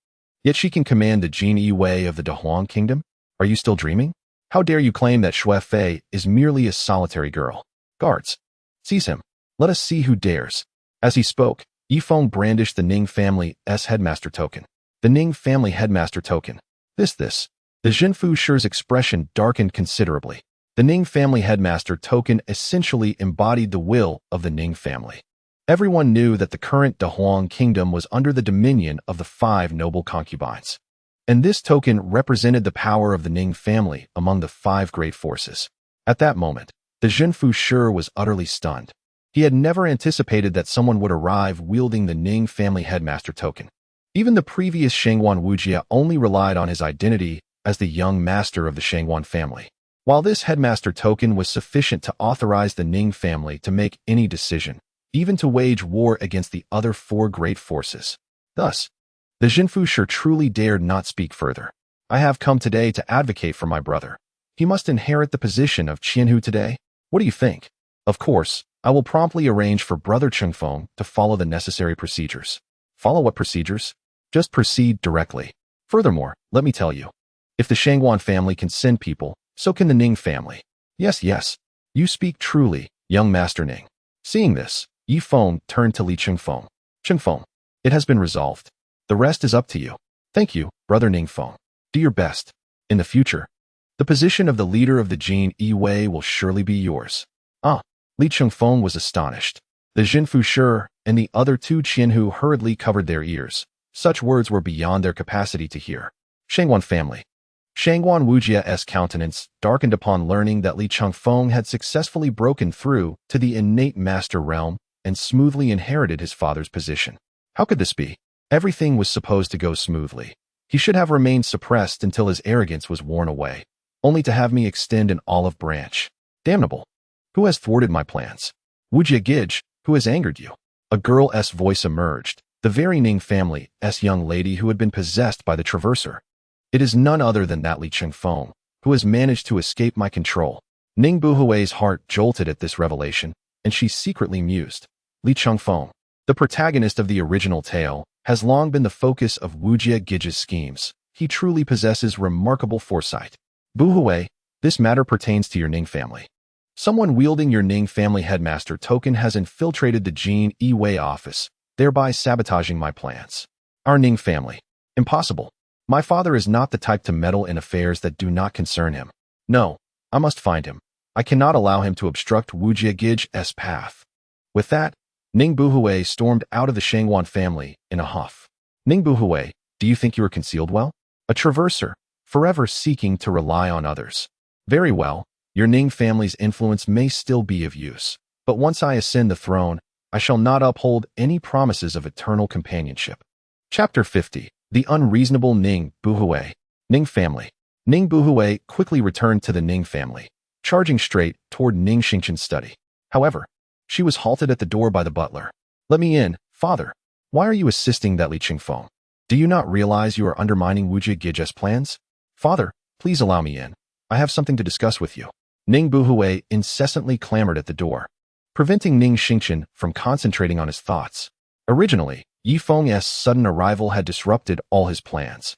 Speaker 1: Yet she can command the Jin Yi Wei of the Dahuang kingdom? Are you still dreaming? How dare you claim that Shui Fei is merely a solitary girl? Guards, seize him. Let us see who dares. As he spoke, Ye Feng brandished the Ning family's headmaster token. The Ning family headmaster token. The Jinfu Shi's expression darkened considerably. The Ning family headmaster token essentially embodied the will of the Ning family. Everyone knew that the current Dahuang kingdom was under the dominion of the 5 noble concubines, and this token represented the power of the Ning family among the 5 great forces. At that moment, the Jinfu Shi was utterly stunned. He had never anticipated that someone would arrive wielding the Ning family headmaster token. Even the previous Shangwan Wujia only relied on his identity as the young master of the Shangwan family. While this headmaster token was sufficient to authorize the Ning family to make any decision, even to wage war against the other 4 great forces. Thus, the Jinfu Shi truly dared not speak further. I have come today to advocate for my brother. He must inherit the position of Qianhu today. What do you think? Of course, I will promptly arrange for brother Chengfeng to follow the necessary procedures. Follow what procedures? Just proceed directly. Furthermore, let me tell you, if the Shangwan family can send people, so can the Ning family. Yes, you speak truly, young Master Ning. Seeing this, Ye Feng turned to Li Chengfeng. Chengfeng, it has been resolved. The rest is up to you. Thank you, brother Ning Feng. Do your best. In the future, the position of the leader of the Jin Yi Wei will surely be yours. Li Chengfeng was astonished. The Jinfu Shi and the other 2 Qianhu hurriedly covered their ears, Such words were beyond their capacity to hear. Shangguan family. Shangguan Wujia's countenance darkened upon learning that Li Changfeng had successfully broken through to the innate master realm and smoothly inherited his father's position. How could this be? Everything was supposed to go smoothly. He should have remained suppressed until his arrogance was worn away, only to have me extend an olive branch. Damnable! Who has thwarted my plans? Wujia Gij, who has angered you? A girl's voice emerged, the very Ning family's young lady who had been possessed by the Traverser. It is none other than that Li Changfeng, who has managed to escape my control. Ning Buhui's heart jolted at this revelation, and she secretly mused. Li Changfeng, the protagonist of the original tale, has long been the focus of Wujia Gij's schemes. He truly possesses remarkable foresight. Buhui, this matter pertains to your Ning family. Someone wielding your Ning family headmaster token has infiltrated the Jin Yi office, thereby sabotaging my plans. Our Ning family. Impossible. My father is not the type to meddle in affairs that do not concern him. No, I must find him. I cannot allow him to obstruct Wujia Gij's path. With that, Ning Buhui stormed out of the Shangguan family in a huff. Ning Buhui, do you think you are concealed well? A traverser, forever seeking to rely on others. Very well, your Ning family's influence may still be of use, but once I ascend the throne, I shall not uphold any promises of eternal companionship. Chapter 50. The unreasonable Ning Buhui. Ning family. Ning Buhui quickly returned to the Ning family, charging straight toward Ning Xingqian's study. However, she was halted at the door by the butler. Let me in, father. Why are you assisting that Li Changfeng? Do you not realize you are undermining Wujia Gij's plans? Father, please allow me in. I have something to discuss with you. Ning Buhui incessantly clamored at the door, preventing Ning Xingqian from concentrating on his thoughts. Originally, Ye Feng's sudden arrival had disrupted all his plans,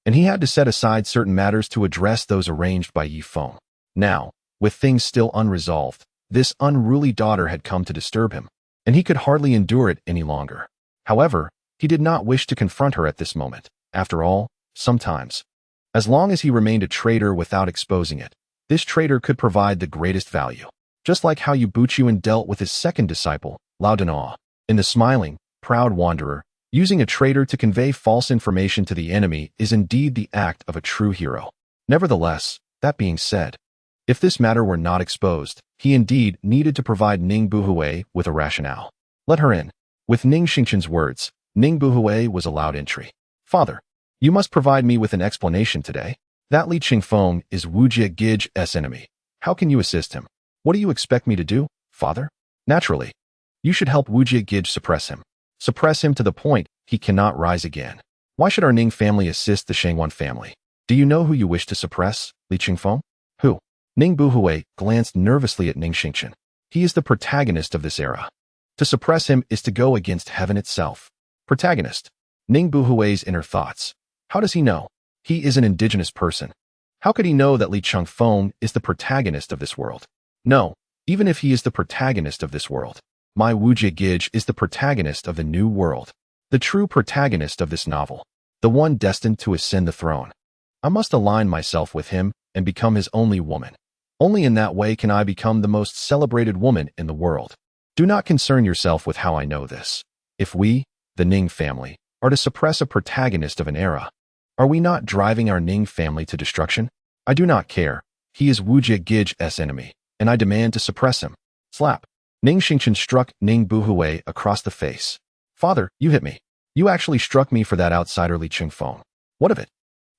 Speaker 1: and he had to set aside certain matters to address those arranged by Ye Feng. Now, with things still unresolved, this unruly daughter had come to disturb him, and he could hardly endure it any longer. However, he did not wish to confront her at this moment. After all, sometimes, as long as he remained a traitor without exposing it, this traitor could provide the greatest value. Just like how Yu Buchuan dealt with his second disciple, Lao Dana. In the smiling, proud wanderer, using a traitor to convey false information to the enemy is indeed the act of a true hero. Nevertheless, that being said, if this matter were not exposed, he indeed needed to provide Ning Buhui with a rationale. Let her in. With Ning Xingqian's words, Ning Buhui was allowed entry. Father, you must provide me with an explanation today. That Li Changfeng is Wujia Gij's enemy. How can you assist him? What do you expect me to do, father? Naturally, you should help Wujia Gij suppress him. Suppress him to the point he cannot rise again. Why should our Ning family assist the Shangguan family? Do you know who you wish to suppress, Li Changfeng? Who? Ning Buhui glanced nervously at Ning Xingqian. He is the protagonist of this era. To suppress him is to go against heaven itself. Protagonist. Ning Buhui's inner thoughts. How does he know? He is an indigenous person. How could he know that Li Changfeng is the protagonist of this world? No, even if he is the protagonist of this world, my Wujia Gij is the protagonist of the new world, the true protagonist of this novel, the one destined to ascend the throne. I must align myself with him and become his only woman. Only in that way can I become the most celebrated woman in the world. Do not concern yourself with how I know this. If we, the Ning family, are to suppress a protagonist of an era, are we not driving our Ning family to destruction? I do not care. He is Wujia Gij's enemy, and I demand to suppress him. Slap. Ning Xingqian struck Ning Buhui across the face. Father, you hit me. You actually struck me for that outsider Li Changfeng. What of it?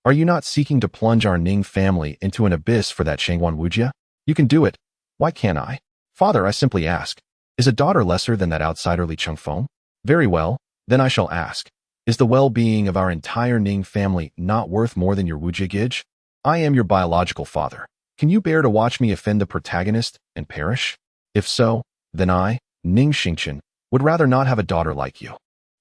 Speaker 1: Are you not seeking to plunge our Ning family into an abyss for that Shangguan Wujia? You can do it. Why can't I? Father, I simply ask. Is a daughter lesser than that outsider Li Changfeng? Very well, then I shall ask. Is the well-being of our entire Ning family not worth more than your Wujia Gij? I am your biological father. Can you bear to watch me offend the protagonist and perish? If so, then I, Ning Xingqian, would rather not have a daughter like you.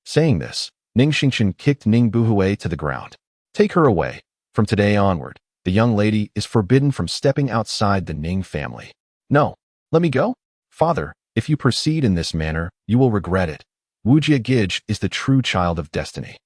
Speaker 1: Saying this, Ning Xingqian kicked Ning Buhui to the ground. Take her away. From today onward, the young lady is forbidden from stepping outside the Ning family. No, let me go? Father, if you proceed in this manner, you will regret it. Wujia Gij is the true child of destiny.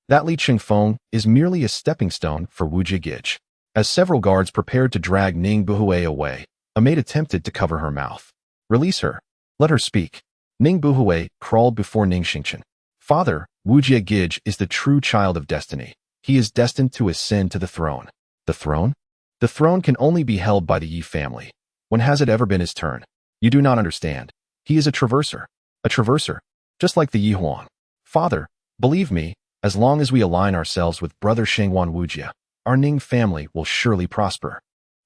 Speaker 1: That Li Changfeng is merely a stepping stone for Wujia Gij. As several guards prepared to drag Ning Buhui away, a maid attempted to cover her mouth. Release her. Let her speak. Ning Buhui crawled before Ning Xingqian. Father, Wujia Gij is the true child of destiny. He is destined to ascend to the throne. The throne? The throne can only be held by the Ye family. When has it ever been his turn? You do not understand. He is a traverser. A traverser. Just like the Ye Huang. Father, believe me, as long as we align ourselves with brother Shengwan Wujia, our Ning family will surely prosper.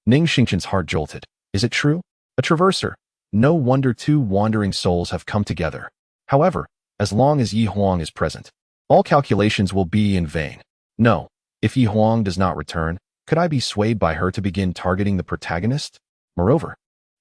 Speaker 1: Ning Xingqian's heart jolted. Is it true? A traverser. No wonder two wandering souls have come together. However, as long as Ye Huang is present, all calculations will be in vain. No, if Ye Huang does not return, could I be swayed by her to begin targeting the protagonist? Moreover,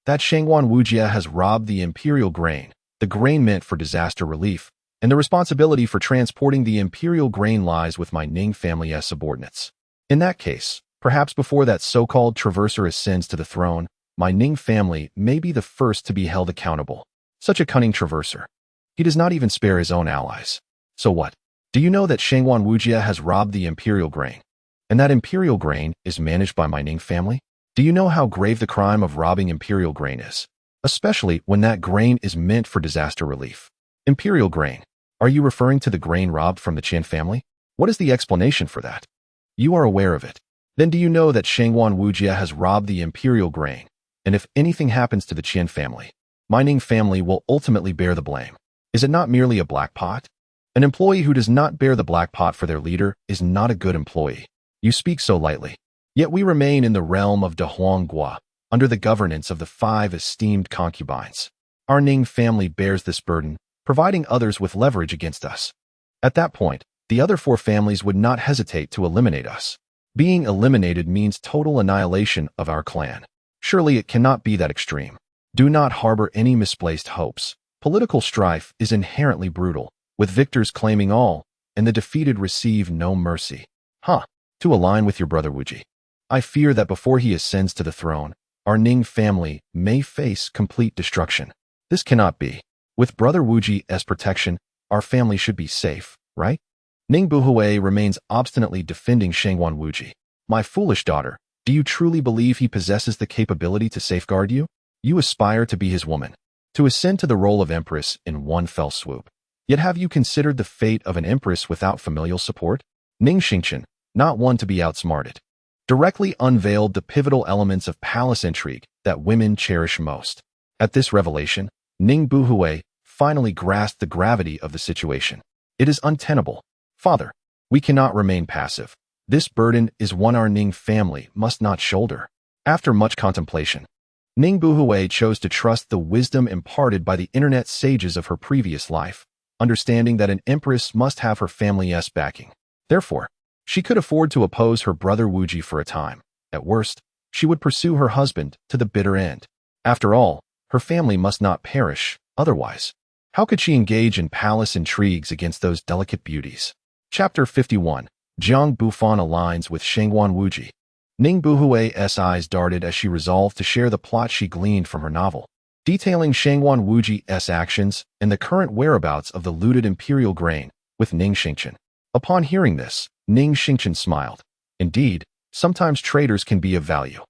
Speaker 1: that Shengwan Wujia has robbed the imperial grain, the grain meant for disaster relief, and the responsibility for transporting the imperial grain lies with my Ning family as subordinates. In that case, perhaps before that so-called traverser ascends to the throne, my Ning family may be the first to be held accountable. Such a cunning traverser. He does not even spare his own allies. So what? Do you know that Shengwan Wujia has robbed the imperial grain? And that imperial grain is managed by my Ning family? Do you know how grave the crime of robbing imperial grain is? Especially when that grain is meant for disaster relief. Imperial grain. Are you referring to the grain robbed from the Qian family? What is the explanation for that? You are aware of it. Then do you know that Shengwan Wujia has robbed the imperial grain? And if anything happens to the Qian family, my Ning family will ultimately bear the blame. Is it not merely a black pot? An employee who does not bear the black pot for their leader is not a good employee. You speak so lightly. Yet we remain in the realm of De Huanggua, under the governance of the 5 esteemed concubines. Our Ning family bears this burden, providing others with leverage against us. At that point, the other 4 families would not hesitate to eliminate us. Being eliminated means total annihilation of our clan. Surely it cannot be that extreme. Do not harbor any misplaced hopes. Political strife is inherently brutal, with victors claiming all, and the defeated receive no mercy. To align with your brother Wuji. I fear that before he ascends to the throne, our Ning family may face complete destruction. This cannot be. With brother Wuji as protection, our family should be safe, right? Ning Buhui remains obstinately defending Shengwan Wuji. My foolish daughter, do you truly believe he possesses the capability to safeguard you? You aspire to be his woman, to ascend to the role of empress in one fell swoop. Yet have you considered the fate of an empress without familial support? Ning Xingqian, not one to be outsmarted, directly unveiled the pivotal elements of palace intrigue that women cherish most. At this revelation, Ning Buhui finally grasped the gravity of the situation. It is untenable. Father, we cannot remain passive. This burden is one our Ning family must not shoulder. After much contemplation, Ning Buhui chose to trust the wisdom imparted by the internet sages of her previous life, understanding that an empress must have her family's backing. Therefore, she could afford to oppose her brother Wuji for a time. At worst, she would pursue her husband to the bitter end. After all, her family must not perish, otherwise. How could she engage in palace intrigues against those delicate beauties? Chapter 51. Jiang Bufan aligns with Shengwan Wuji. Ning Buhui's eyes darted as she resolved to share the plot she gleaned from her novel, detailing Shengwan Wuji's actions and the current whereabouts of the looted imperial grain with Ning Xingqian. Upon hearing this, Ning Xingqian smiled. Indeed, sometimes traitors can be of value.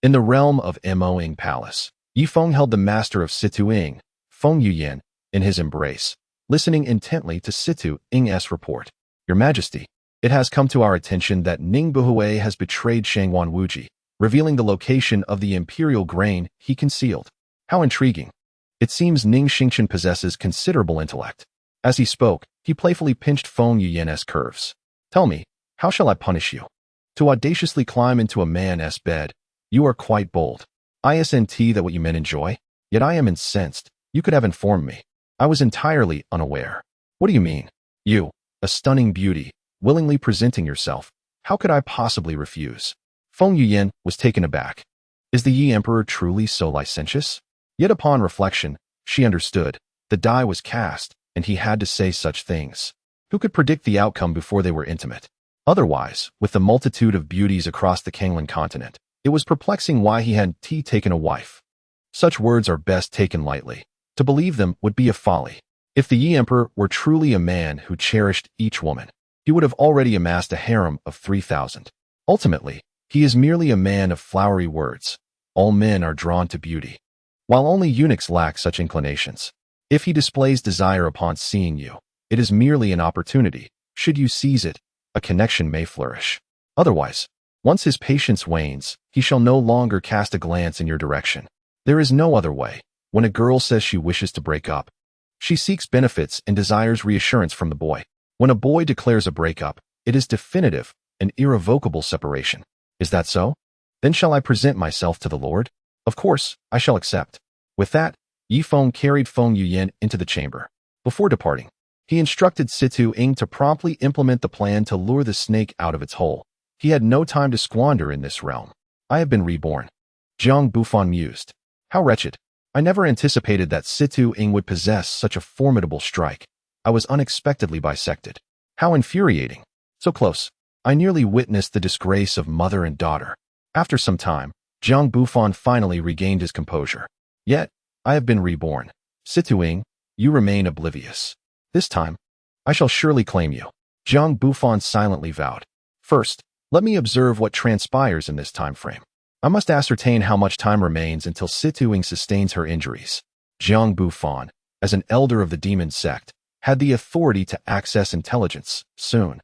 Speaker 1: In the realm of Moing Palace, Ye Feng held the master of Situ Ying, Feng Yuyan, in his embrace, listening intently to Situ Ying's report. Your Majesty, it has come to our attention that Ning Buhui has betrayed Shengwan Wuji, revealing the location of the imperial grain he concealed. How intriguing. It seems Ning Xingqian possesses considerable intellect. As he spoke, he playfully pinched Feng Yuyan's curves. Tell me, how shall I punish you? To audaciously climb into a man's bed, you are quite bold. Isn't that what you men enjoy? Yet I am incensed. You could have informed me. I was entirely unaware. What do you mean? You, a stunning beauty, willingly presenting yourself. How could I possibly refuse? Feng Yuyan was taken aback. Is the Yi Emperor truly so licentious? Yet upon reflection, she understood. The die was cast, and he had to say such things. Who could predict the outcome before they were intimate? Otherwise, with the multitude of beauties across the Kanglan continent, it was perplexing why he hadn't taken a wife. Such words are best taken lightly. To believe them would be a folly. If the Yi Emperor were truly a man who cherished each woman, he would have already amassed a harem of 3,000. Ultimately, he is merely a man of flowery words. All men are drawn to beauty, while only eunuchs lack such inclinations. If he displays desire upon seeing you, It is merely an opportunity. Should you seize it, a connection may flourish. Otherwise, once his patience wanes, he shall no longer cast a glance in your direction. There is no other way. When a girl says she wishes to break up, she seeks benefits and desires reassurance from the boy. When a boy declares a breakup, it is definitive, an irrevocable separation. Is that so? Then shall I present myself to the Lord? Of course, I shall accept. With that, Ye Feng carried Feng Yuyan into the chamber. Before departing, he instructed Situ Ing to promptly implement the plan to lure the snake out of its hole. He had no time to squander in this realm. I have been reborn. Jiang Bufan mused. How wretched. I never anticipated that Situ Ing would possess such a formidable strike. I was unexpectedly bisected. How infuriating. So close. I nearly witnessed the disgrace of mother and daughter. After some time, Jiang Bufan finally regained his composure. Yet, I have been reborn. Situ Ing, you remain oblivious. This time, I shall surely claim you. Jiang Bufan silently vowed. First, let me observe what transpires in this time frame. I must ascertain how much time remains until Situ Ing sustains her injuries. Jiang Bufan, as an elder of the demon sect, had the authority to access intelligence. Soon,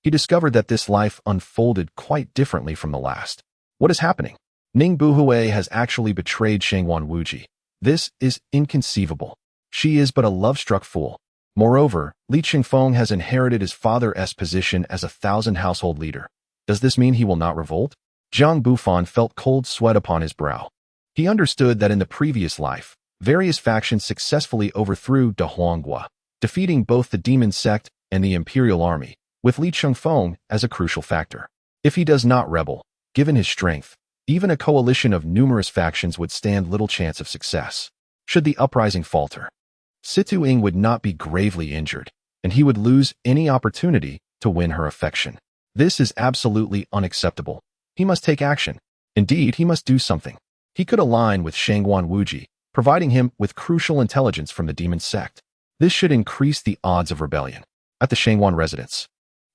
Speaker 1: he discovered that this life unfolded quite differently from the last. What is happening? Ning Buhui has actually betrayed Shangwan Wuji. This is inconceivable. She is but a love-struck fool. Moreover, Li Qingfeng has inherited his father's position as a 1,000 household leader. Does this mean he will not revolt? Jiang Bufan felt cold sweat upon his brow. He understood that in the previous life, various factions successfully overthrew Da Huanghua, defeating both the demon sect and the imperial army, with Li Qingfeng as a crucial factor. If he does not rebel, given his strength, even a coalition of numerous factions would stand little chance of success. Should the uprising falter, Situ Ing would not be gravely injured, and he would lose any opportunity to win her affection. This is absolutely unacceptable. He must take action. Indeed, he must do something. He could align with Shangwan Wuji, providing him with crucial intelligence from the demon sect. This should increase the odds of rebellion. At the Shangwan residence.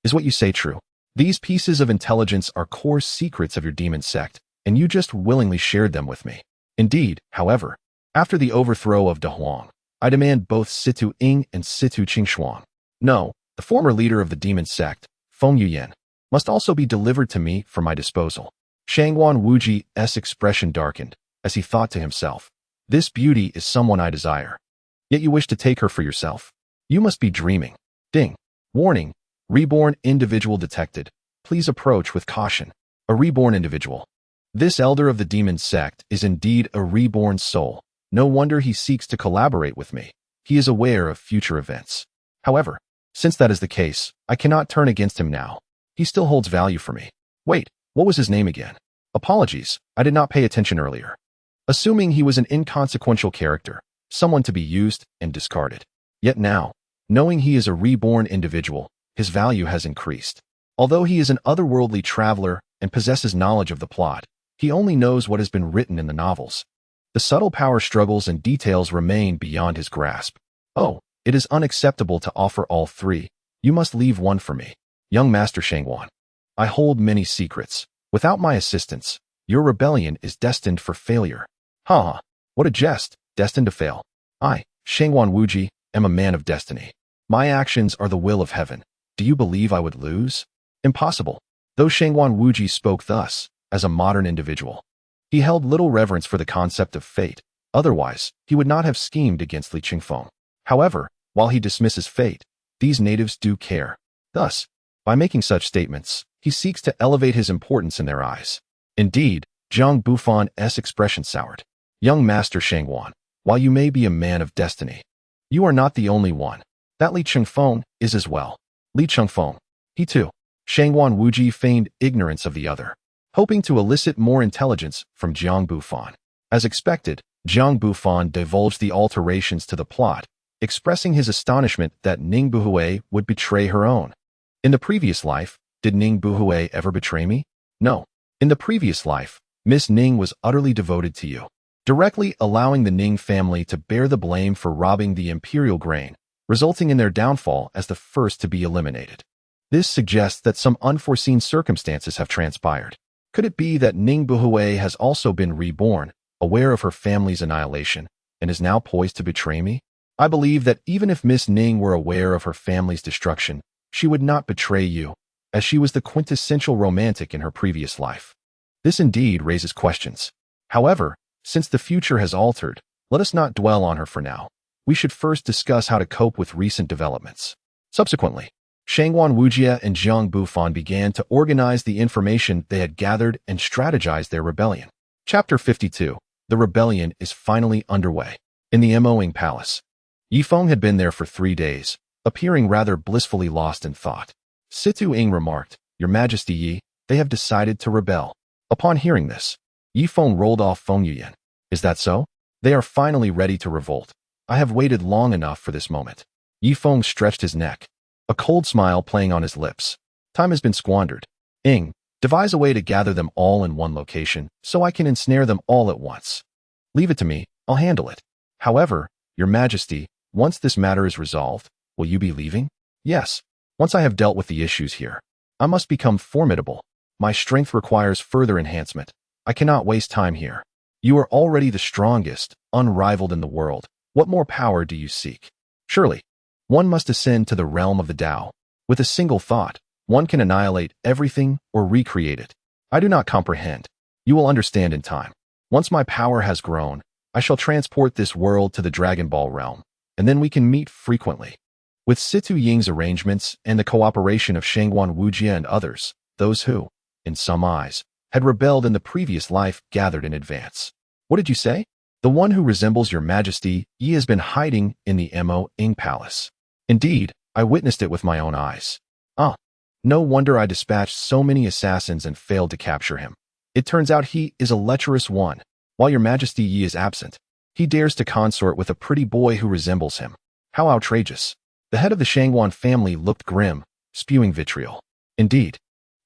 Speaker 1: Is what you say true? These pieces of intelligence are core secrets of your demon sect, and you just willingly shared them with me. Indeed, however, after the overthrow of Da Huang, I demand both Situ Ing and Situ Qingshuang. No, the former leader of the demon sect, Feng Yuyan, must also be delivered to me for my disposal. Shangwan Wuji's expression darkened, as he thought to himself, this beauty is someone I desire. Yet you wish to take her for yourself. You must be dreaming. Ding. Warning. Reborn individual detected. Please approach with caution. A reborn individual. This elder of the demon sect is indeed a reborn soul. No wonder he seeks to collaborate with me. He is aware of future events. However, since that is the case, I cannot turn against him now. He still holds value for me. Wait, what was his name again? Apologies, I did not pay attention earlier. Assuming he was an inconsequential character, someone to be used and discarded. Yet now, knowing he is a reborn individual, his value has increased. Although he is an otherworldly traveler and possesses knowledge of the plot, he only knows what has been written in the novels. The subtle power struggles and details remain beyond his grasp. Oh, it is unacceptable to offer all three. You must leave one for me. Young Master Shangwan, I hold many secrets. Without my assistance, your rebellion is destined for failure. Ha! What a jest, destined to fail. I, Shangwan Wuji, am a man of destiny. My actions are the will of heaven. Do you believe I would lose? Impossible. Though Shangwan Wuji spoke thus, as a modern individual, he held little reverence for the concept of fate. Otherwise, he would not have schemed against Li Qingfeng. However, while he dismisses fate, these natives do care. Thus, by making such statements, he seeks to elevate his importance in their eyes. Indeed, Jiang Bufan's expression soured. Young Master Shangwan, while you may be a man of destiny, you are not the only one. That Li Qingfeng is as well. Li Qingfeng, he too. Shangwan Wuji feigned ignorance of the other, hoping to elicit more intelligence from Jiang Bufan. As expected, Jiang Bufan divulged the alterations to the plot, expressing his astonishment that Ning Buhui would betray her own. In the previous life, did Ning Buhui ever betray me? No. In the previous life, Miss Ning was utterly devoted to you, directly allowing the Ning family to bear the blame for robbing the imperial grain, resulting in their downfall as the first to be eliminated. This suggests that some unforeseen circumstances have transpired. Could it be that Ning Buhui has also been reborn, aware of her family's annihilation, and is now poised to betray me? I believe that even if Miss Ning were aware of her family's destruction, she would not betray you, as she was the quintessential romantic in her previous life. This indeed raises questions. However, since the future has altered, let us not dwell on her for now. We should first discuss how to cope with recent developments. Subsequently, Shangguan Wujie and Jiang Bufan began to organize the information they had gathered and strategize their rebellion. Chapter 52. The rebellion is finally underway. In the Moing Palace, Ye Feng had been there for 3 days, appearing rather blissfully lost in thought. Situ Ying remarked, "Your Majesty Yi, they have decided to rebel." Upon hearing this, Ye Feng rolled off Feng Yuyan. "Is that so? They are finally ready to revolt. I have waited long enough for this moment." Ye Feng stretched his neck, a cold smile playing on his lips. "Time has been squandered. Ying, devise a way to gather them all in one location, so I can ensnare them all at once. Leave it to me, I'll handle it. However, Your Majesty, once this matter is resolved, will you be leaving?" "Yes. Once I have dealt with the issues here, I must become formidable. My strength requires further enhancement. I cannot waste time here. You are already the strongest, unrivaled in the world. What more power do you seek? Surely, one must ascend to the realm of the Dao. With a single thought, one can annihilate everything or recreate it. I do not comprehend. You will understand in time. Once my power has grown, I shall transport this world to the Dragon Ball realm, and then we can meet frequently." With Situ Ying's arrangements and the cooperation of Shangguan Wujie and others, those who, in some eyes, had rebelled in the previous life gathered in advance. "What did you say?" "The one who resembles Your Majesty, Yi, has been hiding in the Moing Palace. Indeed, I witnessed it with my own eyes. Ah, no wonder I dispatched so many assassins and failed to capture him. It turns out he is a lecherous one. While Your Majesty Yi is absent, he dares to consort with a pretty boy who resembles him. How outrageous." The head of the Shangguan family looked grim, spewing vitriol. "Indeed,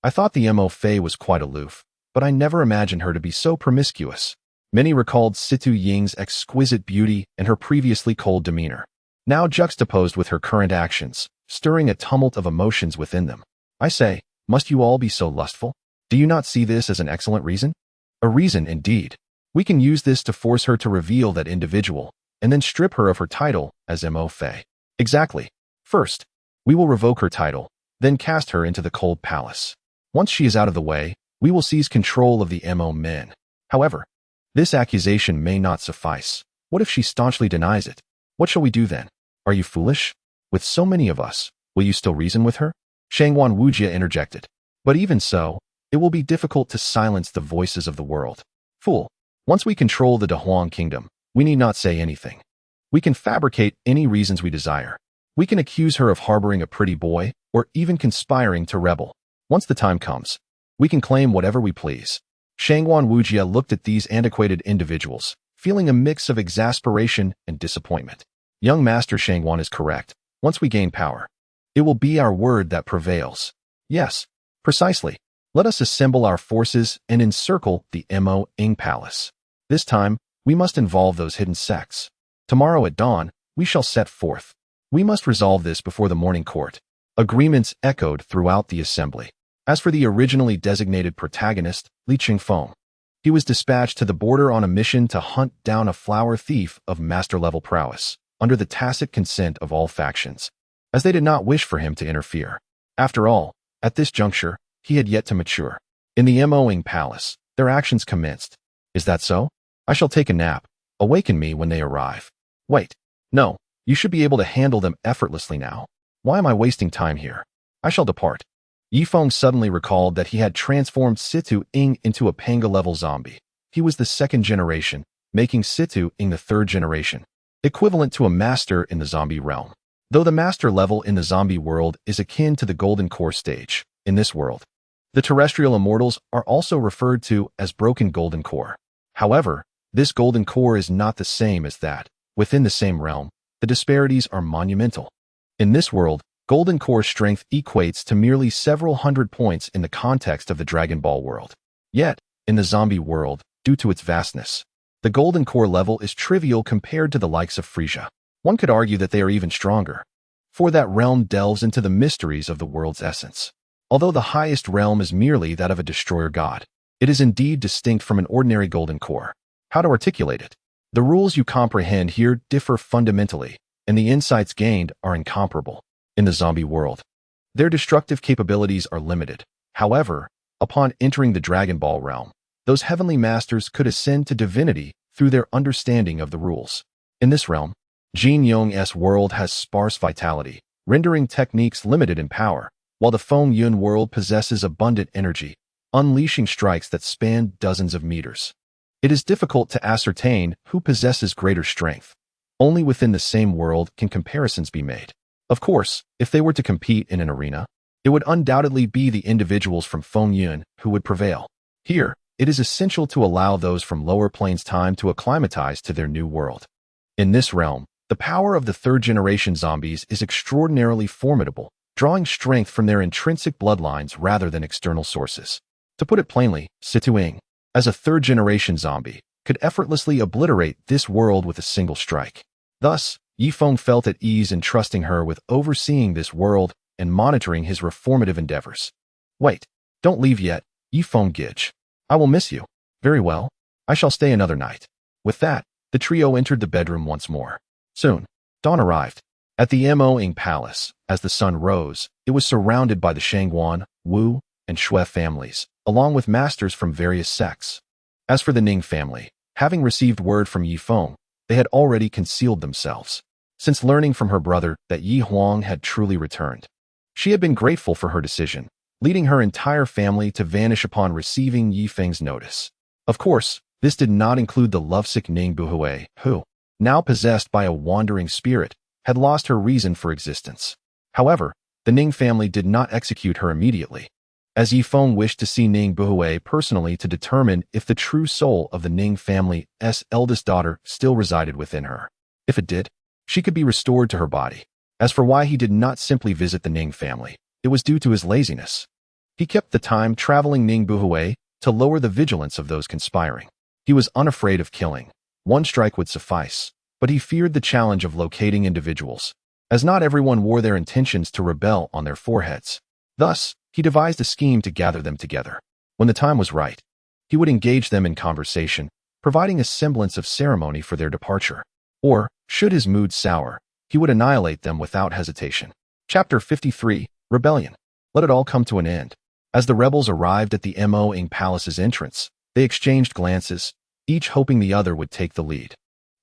Speaker 1: I thought the Mo Fei was quite aloof, but I never imagined her to be so promiscuous." Many recalled Situ Ying's exquisite beauty and her previously cold demeanor, now juxtaposed with her current actions, stirring a tumult of emotions within them. "I say, must you all be so lustful? Do you not see this as an excellent reason?" "A reason, indeed. We can use this to force her to reveal that individual, and then strip her of her title as Mo Fei." "Exactly. First, we will revoke her title, then cast her into the cold palace. Once she is out of the way, we will seize control of the Mo men. However, this accusation may not suffice. What if she staunchly denies it? What shall we do then? Are you foolish? With so many of us, will you still reason with her?" Shangguan Wujie interjected. "But even so, it will be difficult to silence the voices of the world. Fool, once we control the Dahuang kingdom, we need not say anything. We can fabricate any reasons we desire. We can accuse her of harboring a pretty boy, or even conspiring to rebel. Once the time comes, we can claim whatever we please." Shangguan Wujie looked at these antiquated individuals, feeling a mix of exasperation and disappointment. Young Master Shangguan is correct. Once we gain power, it will be our word that prevails. Yes, precisely. Let us assemble our forces and encircle the Moing Palace. This time, we must involve those hidden sects. Tomorrow at dawn, we shall set forth. We must resolve this before the morning court. Agreements echoed throughout the assembly. As for the originally designated protagonist, Li Qingfeng, he was dispatched to the border on a mission to hunt down a flower thief of master-level prowess, under the tacit consent of all factions, as they did not wish for him to interfere. After all, at this juncture, he had yet to mature. In the Moing Palace, their actions commenced. "Is that so? I shall take a nap. Awaken me when they arrive." "Wait. No, you should be able to handle them effortlessly now. Why am I wasting time here? I shall depart." Ye Feng suddenly recalled that he had transformed Situ Ying into a Panga-level zombie. He was the 2nd generation, making Situ Ying the 3rd generation, equivalent to a master in the zombie realm. Though the master level in the zombie world is akin to the Golden Core stage, in this world, the terrestrial immortals are also referred to as Broken Golden Core. However, this Golden Core is not the same as that. Within the same realm, the disparities are monumental. In this world, Golden Core strength equates to merely several hundred points in the context of the Dragon Ball world. Yet, in the zombie world, due to its vastness, the Golden Core level is trivial compared to the likes of Frisia. One could argue that they are even stronger, for that realm delves into the mysteries of the world's essence. Although the highest realm is merely that of a destroyer god, it is indeed distinct from an ordinary Golden Core. How to articulate it? The rules you comprehend here differ fundamentally. and the insights gained are incomparable. In the zombie world, their destructive capabilities are limited. However, upon entering the Dragon Ball realm, those heavenly masters could ascend to divinity through their understanding of the rules. In this realm, Jin Yong's world has sparse vitality, rendering techniques limited in power, while the Feng Yun world possesses abundant energy, unleashing strikes that span dozens of meters. It is difficult to ascertain who possesses greater strength. Only within the same world can comparisons be made. Of course, if they were to compete in an arena, it would undoubtedly be the individuals from Feng Yun who would prevail. Here, it is essential to allow those from lower planes time to acclimatize to their new world. In this realm, the power of the third-generation zombies is extraordinarily formidable, drawing strength from their intrinsic bloodlines rather than external sources. To put it plainly, Situing, as a third-generation zombie, could effortlessly obliterate this world with a single strike. Thus, Ye Feng felt at ease in trusting her with overseeing this world and monitoring his reformative endeavors. Wait, don't leave yet, Ye Feng Gij. I will miss you. Very well. I shall stay another night. With that, the trio entered the bedroom once more. Soon, dawn arrived. At the Moing Palace, as the sun rose, it was surrounded by the Shangguan, Wu, and Shui families, along with masters from various sects. As for the Ning family, having received word from Ye Feng, they had already concealed themselves. Since learning from her brother that Yi Huang had truly returned, she had been grateful for her decision, leading her entire family to vanish upon receiving Ye Feng's notice. Of course, this did not include the lovesick Ning Buhui, who, now possessed by a wandering spirit, had lost her reason for existence. However, the Ning family did not execute her immediately, as Ye Feng wished to see Ning Buhui personally to determine if the true soul of the Ning family's eldest daughter still resided within her. If it did, she could be restored to her body. As for why he did not simply visit the Ning family, it was due to his laziness. He kept the time traveling Ning Buhui to lower the vigilance of those conspiring. He was unafraid of killing. One strike would suffice, but he feared the challenge of locating individuals, as not everyone wore their intentions to rebel on their foreheads. Thus, he devised a scheme to gather them together. When the time was right, he would engage them in conversation, providing a semblance of ceremony for their departure. Or, should his mood sour, he would annihilate them without hesitation. Chapter 53, Rebellion. Let it all come to an end. As the rebels arrived at the Moing Palace's entrance, they exchanged glances, each hoping the other would take the lead.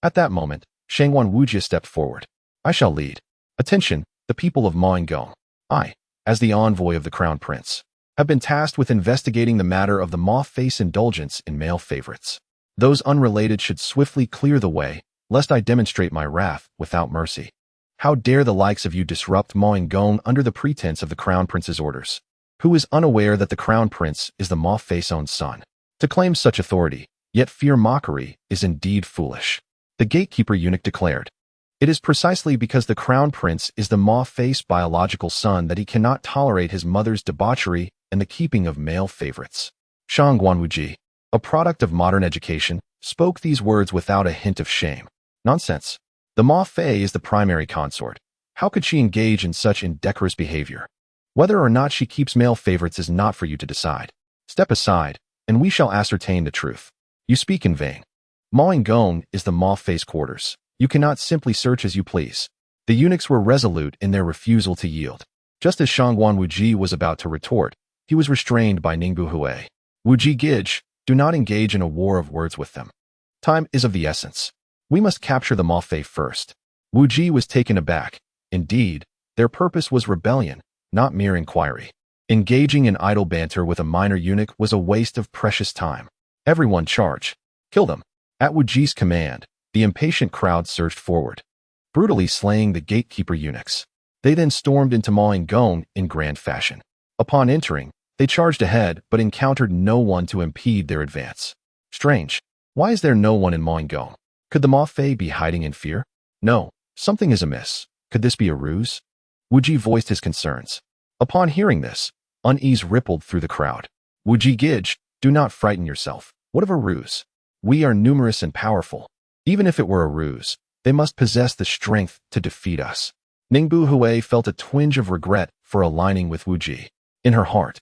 Speaker 1: At that moment, Shangguan Wujia stepped forward. I shall lead. Attention, the people of Moingong. I, as the envoy of the Crown Prince, have been tasked with investigating the matter of the moth-face indulgence in male favorites. Those unrelated should swiftly clear the way, lest I demonstrate my wrath without mercy. How dare the likes of you disrupt Moingong under the pretense of the Crown Prince's orders? Who is unaware that the Crown Prince is the moth-face's own son? To claim such authority, yet fear mockery, is indeed foolish. The gatekeeper eunuch declared. It is precisely because the Crown Prince is the moth-faced biological son that he cannot tolerate his mother's debauchery and the keeping of male favorites. Shang Guanwuji, a product of modern education, spoke these words without a hint of shame. Nonsense. The moth-fae is the primary consort. How could she engage in such indecorous behavior? Whether or not she keeps male favorites is not for you to decide. Step aside, and we shall ascertain the truth. You speak in vain. Moingong is the moth-faced quarters. You cannot simply search as you please. The eunuchs were resolute in their refusal to yield. Just as Shangguan Wuji was about to retort, he was restrained by Ningbu Hui. Wuji Gij, do not engage in a war of words with them. Time is of the essence. We must capture the moth-fae first. Wuji was taken aback. Indeed, their purpose was rebellion, not mere inquiry. Engaging in idle banter with a minor eunuch was a waste of precious time. Everyone charge. Kill them. At Wuji's command, the impatient crowd surged forward, brutally slaying the gatekeeper eunuchs. They then stormed into Moingong in grand fashion. Upon entering, they charged ahead but encountered no one to impede their advance. Strange. Why is there no one in Moingong? Could the moth-fae be hiding in fear? No, something is amiss. Could this be a ruse? Wuji voiced his concerns. Upon hearing this, unease rippled through the crowd. Wuji Gij, do not frighten yourself. What of a ruse? We are numerous and powerful. Even if it were a ruse, they must possess the strength to defeat us. Ningbu Hui felt a twinge of regret for aligning with Wuji. In her heart,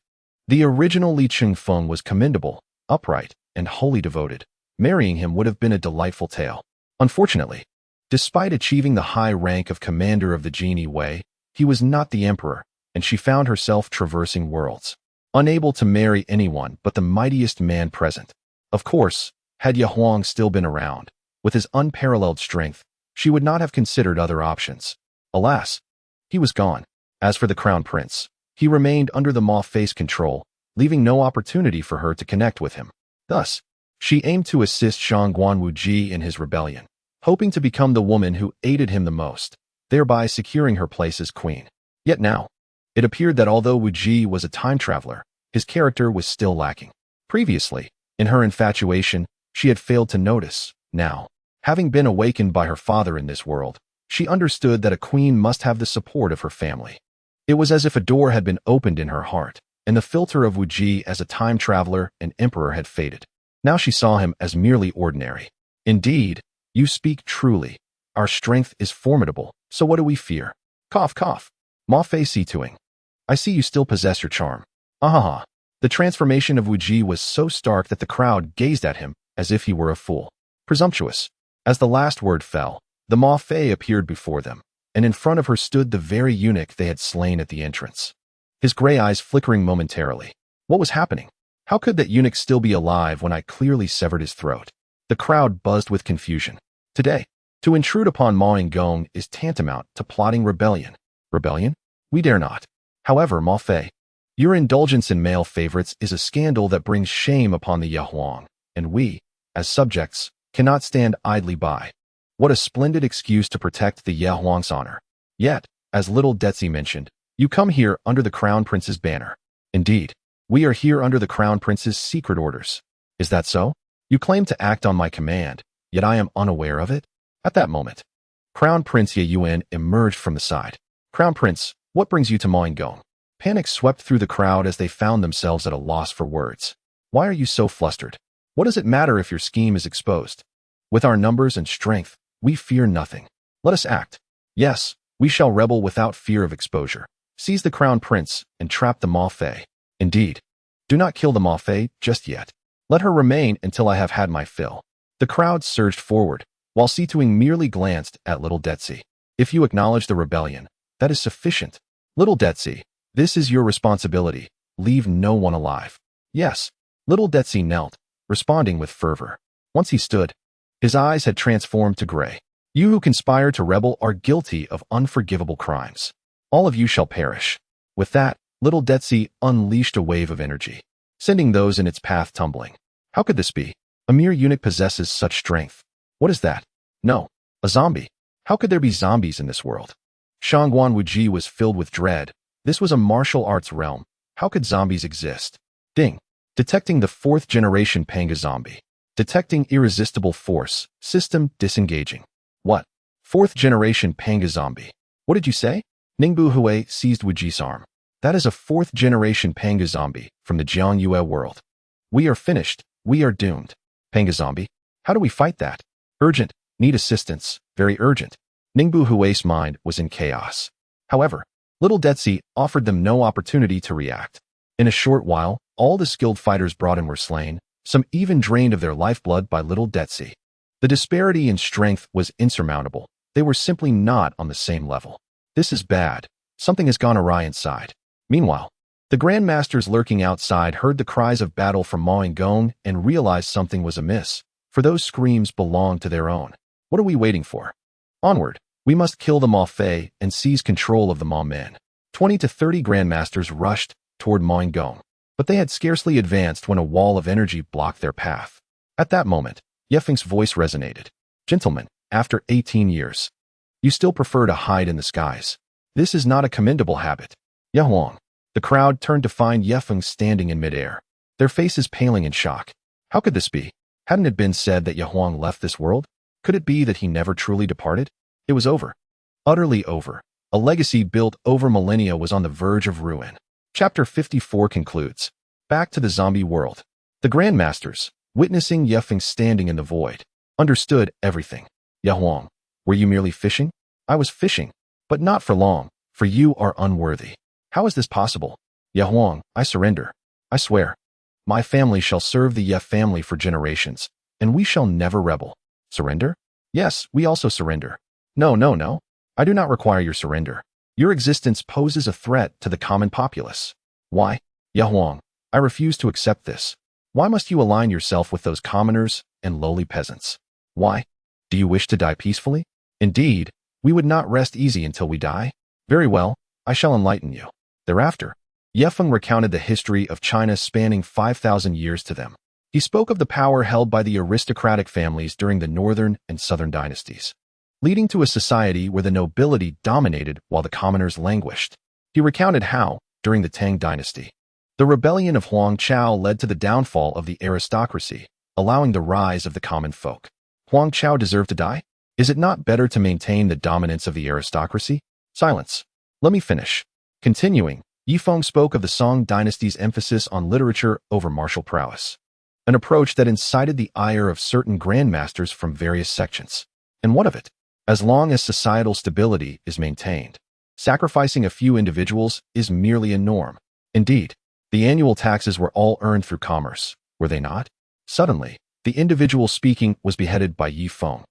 Speaker 1: the original Li Chengfeng was commendable, upright, and wholly devoted. Marrying him would have been a delightful tale. Unfortunately, Despite achieving the high rank of commander of the Genie Way, he was not the emperor, and she found herself traversing worlds, unable to marry anyone but the mightiest man present. Of course, had Ye Huang still been around, with his unparalleled strength, she would not have considered other options. Alas, he was gone. As for the crown prince, he remained under the Ma Fei's control, leaving no opportunity for her to connect with him. Thus, she aimed to assist Shangguan Wuji in his rebellion, hoping to become the woman who aided him the most, thereby securing her place as queen. Yet now, it appeared that although Wuji was a time traveler, his character was still lacking. Previously, in her infatuation, she had failed to notice. Now, having been awakened by her father in this world, she understood that a queen must have the support of her family. It was as if a door had been opened in her heart, and the filter of Wuji as a time traveler and emperor had faded. Now she saw him as merely ordinary. Indeed, you speak truly. Our strength is formidable, so what do we fear? Cough, cough. Ma Fei Situing. I see you still possess your charm. Ahaha. The transformation of Wuji was so stark that the crowd gazed at him as if he were a fool. Presumptuous. As the last word fell, the Ma Fei appeared before them, and in front of her stood the very eunuch they had slain at the entrance. His gray eyes flickering momentarily. What was happening? How could that eunuch still be alive when I clearly severed his throat? The crowd buzzed with confusion. Today, to intrude upon Ma Yinggong is tantamount to plotting rebellion. Rebellion? We dare not. However, Ma Fei, your indulgence in male favorites is a scandal that brings shame upon the Ye Huang, and we, as subjects, cannot stand idly by. What a splendid excuse to protect the Ye Huang's honor. Yet, as little Detzi mentioned, you come here under the Crown Prince's banner. Indeed, we are here under the Crown Prince's secret orders. Is that so? You claim to act on my command, yet I am unaware of it? At that moment, Crown Prince Ye Yuan emerged from the side. Crown Prince, what brings you to Ma Yinggong? Panic swept through the crowd as they found themselves at a loss for words. Why are you so flustered? What does it matter if your scheme is exposed? With our numbers and strength, we fear nothing. Let us act. Yes, we shall rebel without fear of exposure. Seize the Crown Prince and trap the Ma Fei. Indeed, do not kill the Ma Fei just yet. Let her remain until I have had my fill. The crowd surged forward, while Situing merely glanced at little Detzi. If you acknowledge the rebellion, that is sufficient. Little Detzi, this is your responsibility. Leave no one alive. Yes, little Detzi knelt, responding with fervor. Once he stood, his eyes had transformed to gray. You who conspire to rebel are guilty of unforgivable crimes. All of you shall perish. With that, little Detzi unleashed a wave of energy, sending those in its path tumbling. How could this be? A mere eunuch possesses such strength. What is that? No, a zombie. How could there be zombies in this world? Shangguan Wuji was filled with dread. This was a martial arts realm. How could zombies exist? Ding. Detecting the 4th generation Panga zombie. Detecting irresistible force. System disengaging. What? 4th generation Panga zombie. What did you say? Ningbu Hui seized Wuji's arm. That is a 4th generation Panga zombie from the Jiangyue world. We are finished. We are doomed. Panga zombie? How do we fight that? Urgent. Need assistance. Very urgent. Ningbu Hui's mind was in chaos. However, little Detzi offered them no opportunity to react. In a short while, all the skilled fighters brought in were slain, some even drained of their lifeblood by little Detzi. The disparity in strength was insurmountable. They were simply not on the same level. This is bad. Something has gone awry inside. Meanwhile, the grandmasters lurking outside heard the cries of battle from Ma Yinggong and realized something was amiss, for those screams belonged to their own. What are we waiting for? Onward. We must kill the Ma Fei and seize control of the Ma men. 20 to 30 grandmasters rushed toward Ma Yinggong, but they had scarcely advanced when a wall of energy blocked their path. At that moment, Ye Feng's voice resonated. Gentlemen, after 18 years, you still prefer to hide in the skies. This is not a commendable habit. Ye Huang. The crowd turned to find Ye Feng standing in midair, their faces paling in shock. How could this be? Hadn't it been said that Ye Huang left this world? Could it be that he never truly departed? It was over. Utterly over. A legacy built over millennia was on the verge of ruin. Chapter 54 concludes. Back to the zombie world. The grandmasters, witnessing Ye Feng standing in the void, understood everything. Ye Huang, were you merely fishing? I was fishing, but not for long, for you are unworthy. How is this possible? Ye Huang, I surrender. I swear. My family shall serve the Ye family for generations, and we shall never rebel. Surrender? Yes, we also surrender. No, no, no. I do not require your surrender. Your existence poses a threat to the common populace. Why? Ye Huang, I refuse to accept this. Why must you align yourself with those commoners and lowly peasants? Why? Do you wish to die peacefully? Indeed, we would not rest easy until we die. Very well, I shall enlighten you. Thereafter, Ye Feng recounted the history of China spanning 5,000 years to them. He spoke of the power held by the aristocratic families during the northern and southern dynasties, leading to a society where the nobility dominated while the commoners languished. He recounted how, during the Tang dynasty, the rebellion of Huang Chao led to the downfall of the aristocracy, allowing the rise of the common folk. Huang Chao deserved to die? Is it not better to maintain the dominance of the aristocracy? Silence. Let me finish. Continuing, Ye Feng spoke of the Song dynasty's emphasis on literature over martial prowess, an approach that incited the ire of certain grandmasters from various sections. And what of it? As long as societal stability is maintained, sacrificing a few individuals is merely a norm. Indeed, the annual taxes were all earned through commerce, were they not? Suddenly, the individual speaking was beheaded by Ye Feng,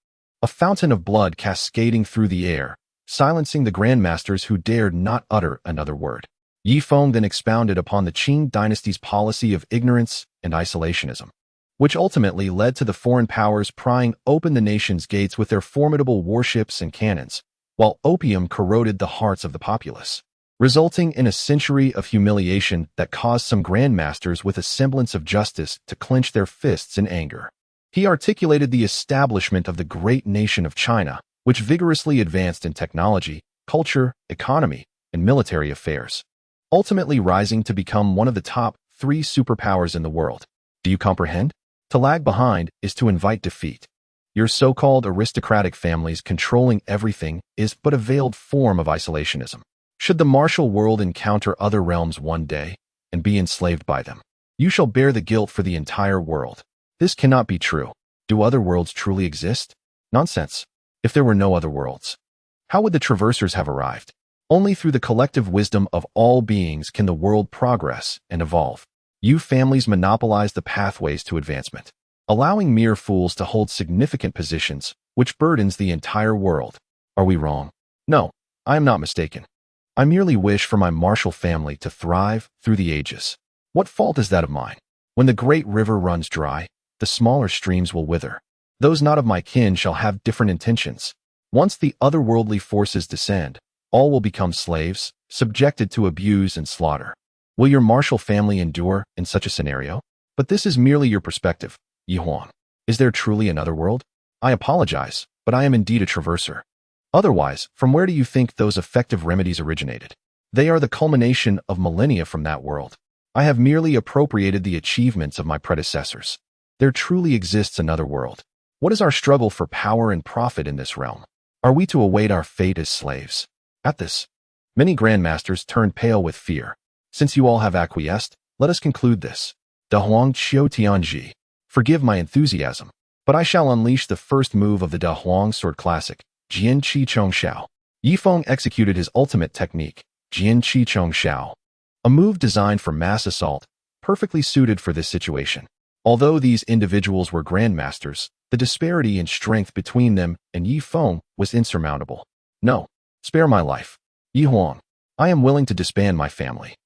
Speaker 1: a fountain of blood cascading through the air, silencing the grandmasters who dared not utter another word. Ye Feng then expounded upon the Qing dynasty's policy of ignorance and isolationism, which ultimately led to the foreign powers prying open the nation's gates with their formidable warships and cannons, while opium corroded the hearts of the populace, resulting in a century of humiliation that caused some grandmasters with a semblance of justice to clench their fists in anger. He articulated the establishment of the great nation of China, which vigorously advanced in technology, culture, economy, and military affairs, ultimately rising to become one of the top 3 superpowers in the world. Do you comprehend? To lag behind is to invite defeat. Your so-called aristocratic families controlling everything is but a veiled form of isolationism. Should the martial world encounter other realms one day and be enslaved by them, you shall bear the guilt for the entire world. This cannot be true. Do other worlds truly exist? Nonsense. If there were no other worlds, how would the traversers have arrived? Only through the collective wisdom of all beings can the world progress and evolve. You families monopolize the pathways to advancement, allowing mere fools to hold significant positions, which burdens the entire world. Are we wrong? No, I am not mistaken. I merely wish for my martial family to thrive through the ages. What fault is that of mine? When the great river runs dry, the smaller streams will wither. Those not of my kin shall have different intentions. Once the otherworldly forces descend, all will become slaves, subjected to abuse and slaughter. Will your martial family endure in such a scenario? But this is merely your perspective, Ye Huang. Is there truly another world? I apologize, but I am indeed a traverser. Otherwise, from where do you think those effective remedies originated? They are the culmination of millennia from that world. I have merely appropriated the achievements of my predecessors. There truly exists another world. What is our struggle for power and profit in this realm? Are we to await our fate as slaves? At this, many grandmasters turned pale with fear. Since you all have acquiesced, let us conclude this. Da Huang Qiu Tianji. Forgive my enthusiasm, but I shall unleash the first move of the Da Huang Sword Classic, Jian Qi Chong Xiao. Ye Feng executed his ultimate technique, Jian Qi Chong Xiao, a move designed for mass assault, perfectly suited for this situation. Although these individuals were grandmasters, the disparity in strength between them and Ye Feng was insurmountable. No, spare my life. Ye Huang, I am willing to disband my family.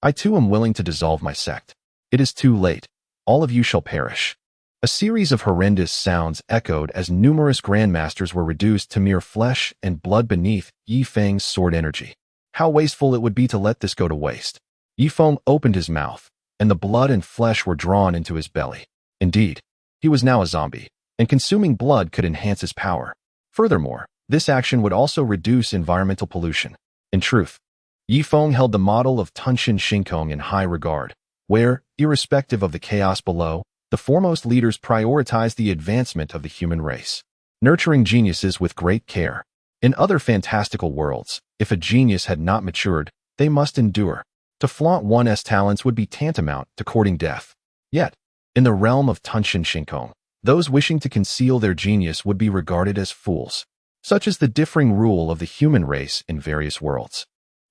Speaker 1: I too am willing to dissolve my sect. It is too late. All of you shall perish. A series of horrendous sounds echoed as numerous grandmasters were reduced to mere flesh and blood beneath Ye Feng's sword energy. How wasteful it would be to let this go to waste. Ye Feng opened his mouth, and the blood and flesh were drawn into his belly. Indeed, he was now a zombie, and consuming blood could enhance his power. Furthermore, this action would also reduce environmental pollution. In truth, Ye Feng held the model of Tunshin Shinkong in high regard, where, irrespective of the chaos below, the foremost leaders prioritized the advancement of the human race, nurturing geniuses with great care. In other fantastical worlds, if a genius had not matured, they must endure. To flaunt one's talents would be tantamount to courting death. Yet, in the realm of Tunshin Shinkong, those wishing to conceal their genius would be regarded as fools. Such is the differing rule of the human race in various worlds.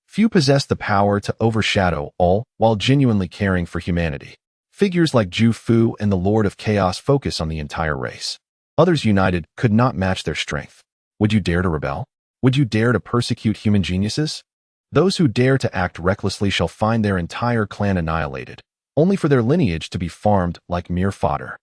Speaker 1: Few possess the power to overshadow all while genuinely caring for humanity. Figures like Ju Fu and the Lord of Chaos focus on the entire race. Others united could not match their strength. Would you dare to rebel? Would you dare to persecute human geniuses? Those who dare to act recklessly shall find their entire clan annihilated, only for their lineage to be farmed like mere fodder.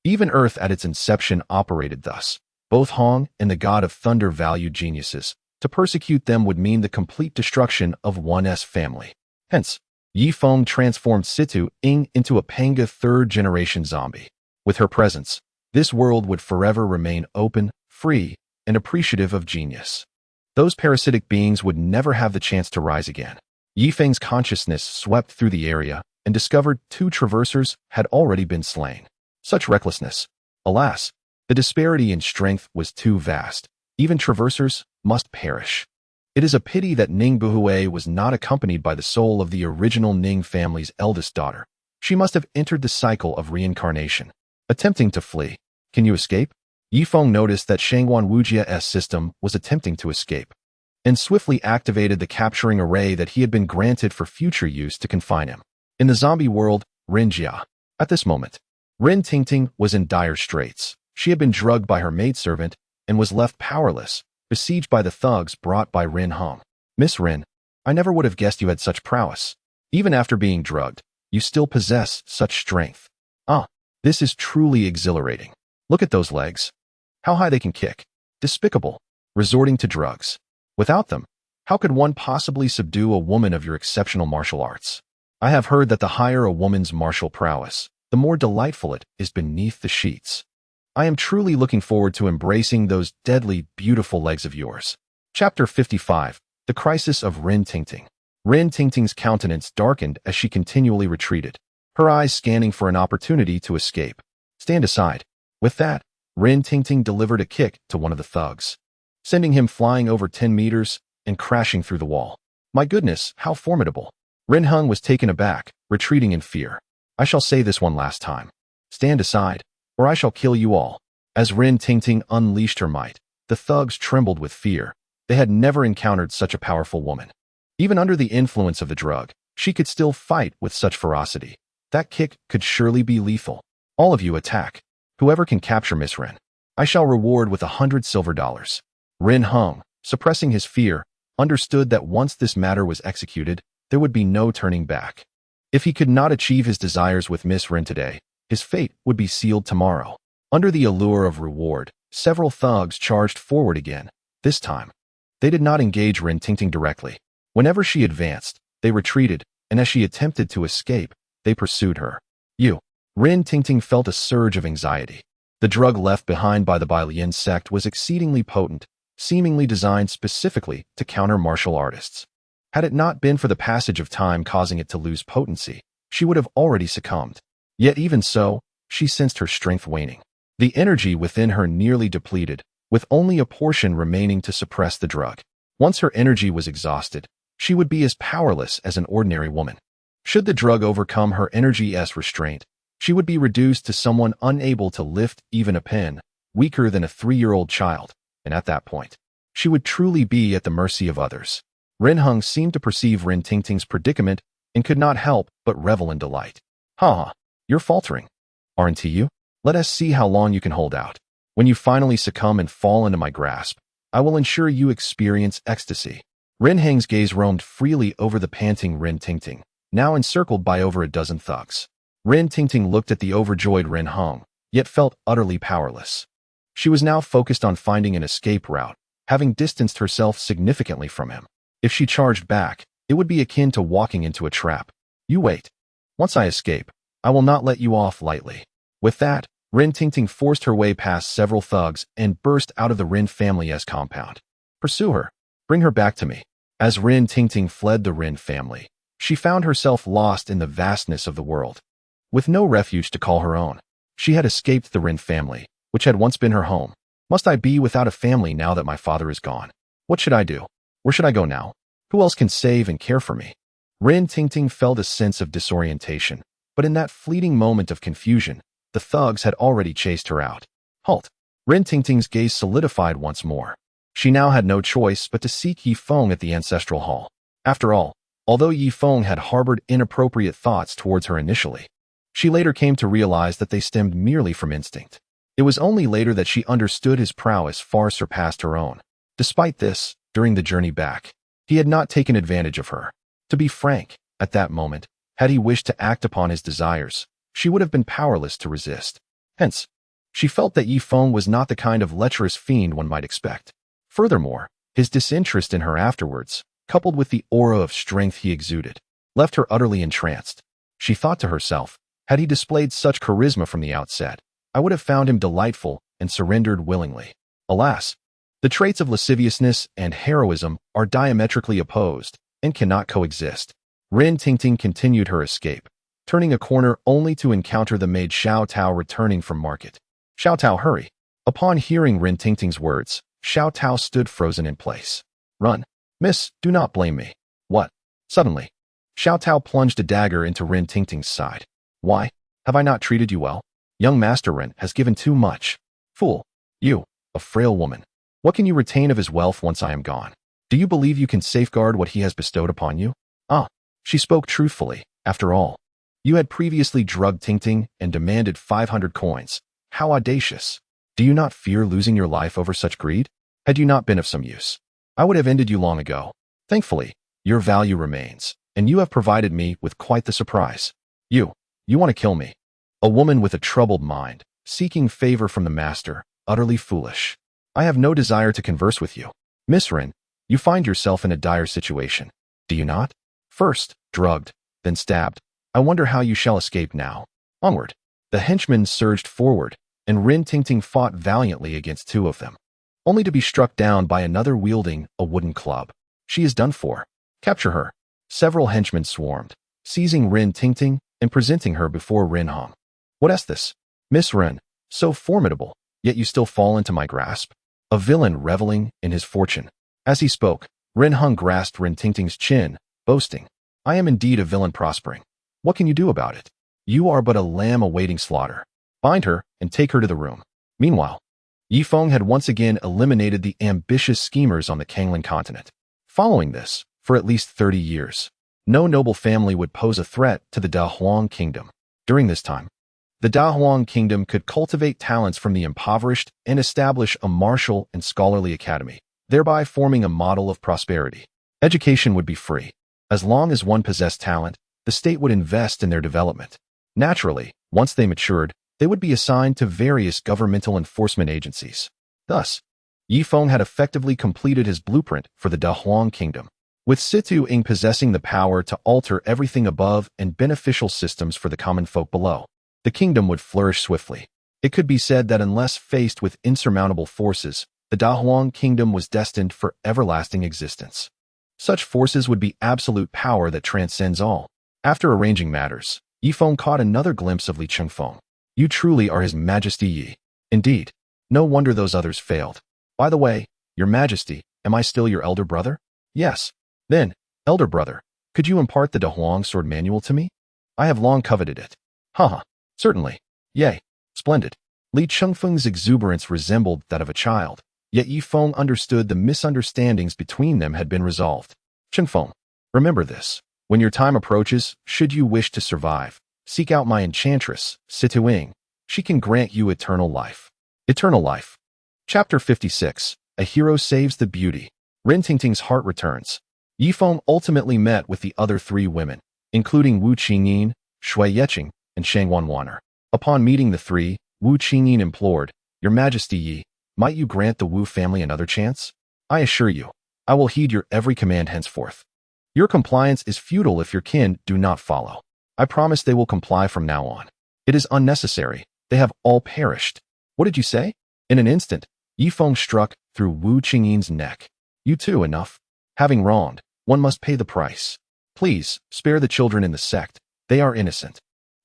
Speaker 1: Even Earth at its inception operated thus. Both Hong and the god of thunder valued geniuses. To persecute them would mean the complete destruction of one's family. Hence, Ye Feng transformed Situ Ing into a Panga third-generation zombie. With her presence, this world would forever remain open, free, and appreciative of genius. Those parasitic beings would never have the chance to rise again. Ye Feng's consciousness swept through the area and discovered 2 traversers had already been slain. Such recklessness. Alas, the disparity in strength was too vast. Even traversers must perish. It is a pity that Ning Buhui was not accompanied by the soul of the original Ning family's eldest daughter. She must have entered the cycle of reincarnation. Attempting to flee. Can you escape? Ye Feng noticed that Shangguan Wujia's system was attempting to escape, and swiftly activated the capturing array that he had been granted for future use to confine him. In the zombie world, Rin Jia. At this moment, Rin Tingting was in dire straits. She had been drugged by her maidservant and was left powerless, besieged by the thugs brought by Rin Hong. Miss Rin, I never would have guessed you had such prowess. Even after being drugged, you still possess such strength. Ah, this is truly exhilarating. Look at those legs. How high they can kick. Despicable. Resorting to drugs. Without them, how could one possibly subdue a woman of your exceptional martial arts? I have heard that the higher a woman's martial prowess, the more delightful it is beneath the sheets. I am truly looking forward to embracing those deadly, beautiful legs of yours. Chapter 55. The Crisis of Rin Tingting. Rin Tingting's countenance darkened as she continually retreated, her eyes scanning for an opportunity to escape. Stand aside. With that, Rin Tingting delivered a kick to one of the thugs, sending him flying over 10 meters and crashing through the wall. My goodness, how formidable. Rin Hung was taken aback, retreating in fear. I shall say this one last time. Stand aside, or I shall kill you all. As Rin Tingting unleashed her might, the thugs trembled with fear. They had never encountered such a powerful woman. Even under the influence of the drug, she could still fight with such ferocity. That kick could surely be lethal. All of you attack. Whoever can capture Miss Rin, I shall reward with 100 silver dollars. Rin Hung, suppressing his fear, understood that once this matter was executed, there would be no turning back. If he could not achieve his desires with Miss Rin today, his fate would be sealed tomorrow. Under the allure of reward, several thugs charged forward again. This time, they did not engage Rin Tingting directly. Whenever she advanced, they retreated, and as she attempted to escape, they pursued her. Rin Tingting felt a surge of anxiety. The drug left behind by the Bailian sect was exceedingly potent, seemingly designed specifically to counter martial artists. Had it not been for the passage of time causing it to lose potency, she would have already succumbed. Yet even so, she sensed her strength waning. The energy within her nearly depleted, with only a portion remaining to suppress the drug. Once her energy was exhausted, she would be as powerless as an ordinary woman. Should the drug overcome her energy's restraint, she would be reduced to someone unable to lift even a pen, weaker than a 3-year-old child, and at that point, she would truly be at the mercy of others. Rin Hung seemed to perceive Rin Tingting's predicament and could not help but revel in delight. Ha! You're faltering, aren't you? Let us see how long you can hold out. When you finally succumb and fall into my grasp, I will ensure you experience ecstasy. Rin Heng's gaze roamed freely over the panting Rin Tingting, now encircled by over a dozen thugs. Rin Tingting looked at the overjoyed Rin Hong, yet felt utterly powerless. She was now focused on finding an escape route, having distanced herself significantly from him. If she charged back, it would be akin to walking into a trap. You wait. Once I escape, I will not let you off lightly. With that, Rin Tingting forced her way past several thugs and burst out of the Rin family's compound. Pursue her. Bring her back to me. As Rin Tingting fled the Rin family, she found herself lost in the vastness of the world. With no refuge to call her own, she had escaped the Rin family, which had once been her home. Must I be without a family now that my father is gone? What should I do? Where should I go now? Who else can save and care for me? Rin Tingting felt a sense of disorientation, but in that fleeting moment of confusion, the thugs had already chased her out. Halt! Rin Tingting's gaze solidified once more. She now had no choice but to seek Ye Feng at the ancestral hall. After all, although Ye Feng had harbored inappropriate thoughts towards her initially, she later came to realize that they stemmed merely from instinct. It was only later that she understood his prowess far surpassed her own. Despite this, during the journey back, he had not taken advantage of her. To be frank, at that moment, had he wished to act upon his desires, she would have been powerless to resist. Hence, she felt that Ye Feng was not the kind of lecherous fiend one might expect. Furthermore, his disinterest in her afterwards, coupled with the aura of strength he exuded, left her utterly entranced. She thought to herself, had he displayed such charisma from the outset, I would have found him delightful and surrendered willingly. Alas, the traits of lasciviousness and heroism are diametrically opposed and cannot coexist. Rin Tingting continued her escape, turning a corner only to encounter the maid Xiao Tao returning from market. Xiao Tao, hurry! Upon hearing Rin Tingting's words, Xiao Tao stood frozen in place. Run! Miss, do not blame me. What? Suddenly, Xiao Tao plunged a dagger into Rin Tingting's side. Why? Have I not treated you well? Young Master Rin has given too much. Fool! You, a frail woman. What can you retain of his wealth once I am gone? Do you believe you can safeguard what he has bestowed upon you? Ah, she spoke truthfully, after all. You had previously drugged Tingting and demanded 500 coins. How audacious! Do you not fear losing your life over such greed? Had you not been of some use, I would have ended you long ago. Thankfully, your value remains, and you have provided me with quite the surprise. You want to kill me. A woman with a troubled mind, seeking favor from the master, utterly foolish. I have no desire to converse with you. Miss Rin, you find yourself in a dire situation, do you not? First, drugged, then stabbed. I wonder how you shall escape now. Onward. The henchmen surged forward, and Rin Tingting fought valiantly against two of them, only to be struck down by another wielding a wooden club. She is done for. Capture her. Several henchmen swarmed, seizing Rin Tingting and presenting her before Rin Hong. What is this? Miss Rin, so formidable, yet you still fall into my grasp? A villain reveling in his fortune. As he spoke, Rin Hong grasped Rin Tingting's chin, boasting, I am indeed a villain prospering. What can you do about it? You are but a lamb awaiting slaughter. Bind her and take her to the room. Meanwhile, Ye Feng had once again eliminated the ambitious schemers on the Kanglan continent. Following this, for at least 30 years, no noble family would pose a threat to the Dahuang kingdom. During this time, the Dahuang kingdom could cultivate talents from the impoverished and establish a martial and scholarly academy, thereby forming a model of prosperity. Education would be free. As long as one possessed talent, the state would invest in their development. Naturally, once they matured, they would be assigned to various governmental enforcement agencies. Thus, Ye Feng had effectively completed his blueprint for the Dahuang kingdom, with Situ Ing possessing the power to alter everything above and beneficial systems for the common folk below. The kingdom would flourish swiftly. It could be said that unless faced with insurmountable forces, the Dahuang kingdom was destined for everlasting existence. Such forces would be absolute power that transcends all. After arranging matters, Ye Feng caught another glimpse of Li Chengfeng. You truly are His Majesty Yi. Indeed, no wonder those others failed. By the way, Your Majesty, am I still your elder brother? Yes. Then, elder brother, could you impart the Dahuang sword manual to me? I have long coveted it. Haha, certainly. Yay, splendid. Li Chengfeng's exuberance resembled that of a child, yet Ye Feng understood the misunderstandings between them had been resolved. Chengfeng, remember this. When your time approaches, should you wish to survive, seek out my enchantress, Situing. She can grant you eternal life. Eternal life. Chapter 56. A hero saves the beauty. Rin Tingting's heart returns. Ye Feng ultimately met with the other three women, including Wu Qingyin, Shui Yeqing, and Shang Wanwaner. Upon meeting the three, Wu Qingyin implored, Your Majesty Yi, might you grant the Wu family another chance? I assure you, I will heed your every command henceforth. Your compliance is futile if your kin do not follow. I promise they will comply from now on. It is unnecessary. They have all perished. What did you say? In an instant, Ye Feng struck through Wu Qingyin's neck. You too, enough. Having wronged, one must pay the price. Please, spare the children in the sect. They are innocent.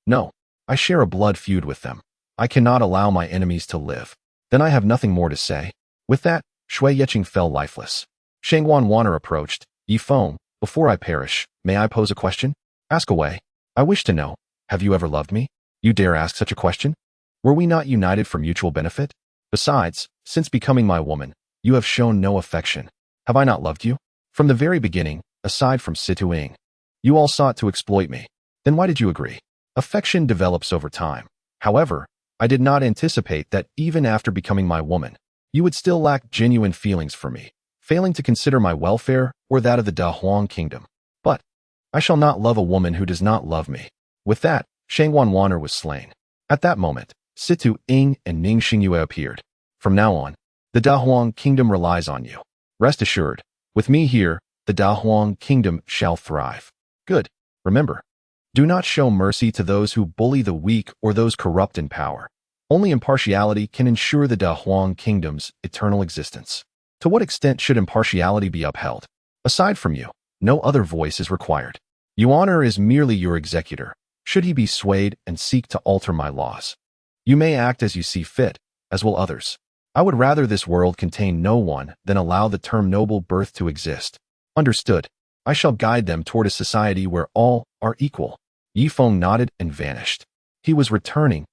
Speaker 1: No, I share a blood feud with them. I cannot allow my enemies to live. Then I have nothing more to say. With that, Shui Yeqing fell lifeless. Shang Wanwaner approached. Ye Feng, before I perish, may I pose a question? Ask away. I wish to know, have you ever loved me? You dare ask such a question? Were we not united for mutual benefit? Besides, since becoming my woman, you have shown no affection. Have I not loved you? From the very beginning, aside from Situing, you all sought to exploit me. Then why did you agree? Affection develops over time. However, I did not anticipate that even after becoming my woman, you would still lack genuine feelings for me, failing to consider my welfare or that of the Da Huang kingdom. But I shall not love a woman who does not love me. With that, Shang Wanwaner was slain. At that moment, Situ Ying and Ning Xingyue appeared. From now on, the Da Huang kingdom relies on you. Rest assured, with me here, the Da Huang kingdom shall thrive. Good. Remember, do not show mercy to those who bully the weak or those corrupt in power. Only impartiality can ensure the Da Huang kingdom's eternal existence. To what extent should impartiality be upheld? Aside from you, no other voice is required. Yuan'er is merely your executor, should he be swayed and seek to alter my laws. You may act as you see fit, as will others. I would rather this world contain no one than allow the term noble birth to exist. Understood. I shall guide them toward a society where all are equal. Ye Feng nodded and vanished. He was returning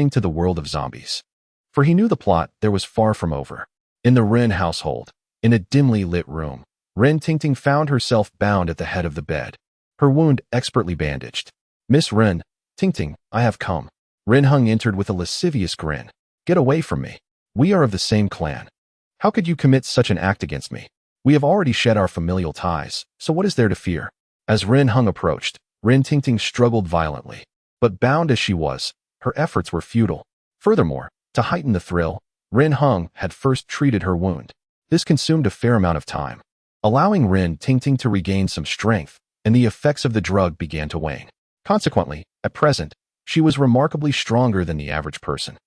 Speaker 1: to the world of zombies. For he knew the plot there was far from over. In the Ren household, in a dimly lit room, Ren Tingting found herself bound at the head of the bed, her wound expertly bandaged. Miss Ren, Tingting, I have come. Ren Hung entered with a lascivious grin. Get away from me. We are of the same clan. How could you commit such an act against me? We have already shed our familial ties, so what is there to fear? As Ren Hung approached, Ren Tingting struggled violently. But bound as she was, her efforts were futile. Furthermore, to heighten the thrill, Ren Hung had first treated her wound. This consumed a fair amount of time, allowing Ren Tingting to regain some strength, and the effects of the drug began to wane. Consequently, at present, she was remarkably stronger than the average person.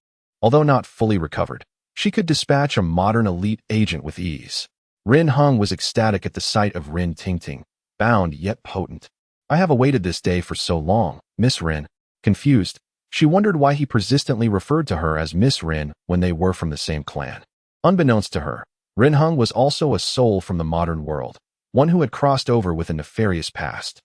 Speaker 1: Although not fully recovered, she could dispatch a modern elite agent with ease. Ren Hung was ecstatic at the sight of Ren Tingting, bound yet potent. I have awaited this day for so long, Miss Ren. Confused, she wondered why he persistently referred to her as Miss Ren when they were from the same clan. Unbeknownst to her, Ren Hung was also a soul from the modern world, one who had crossed over with a nefarious past.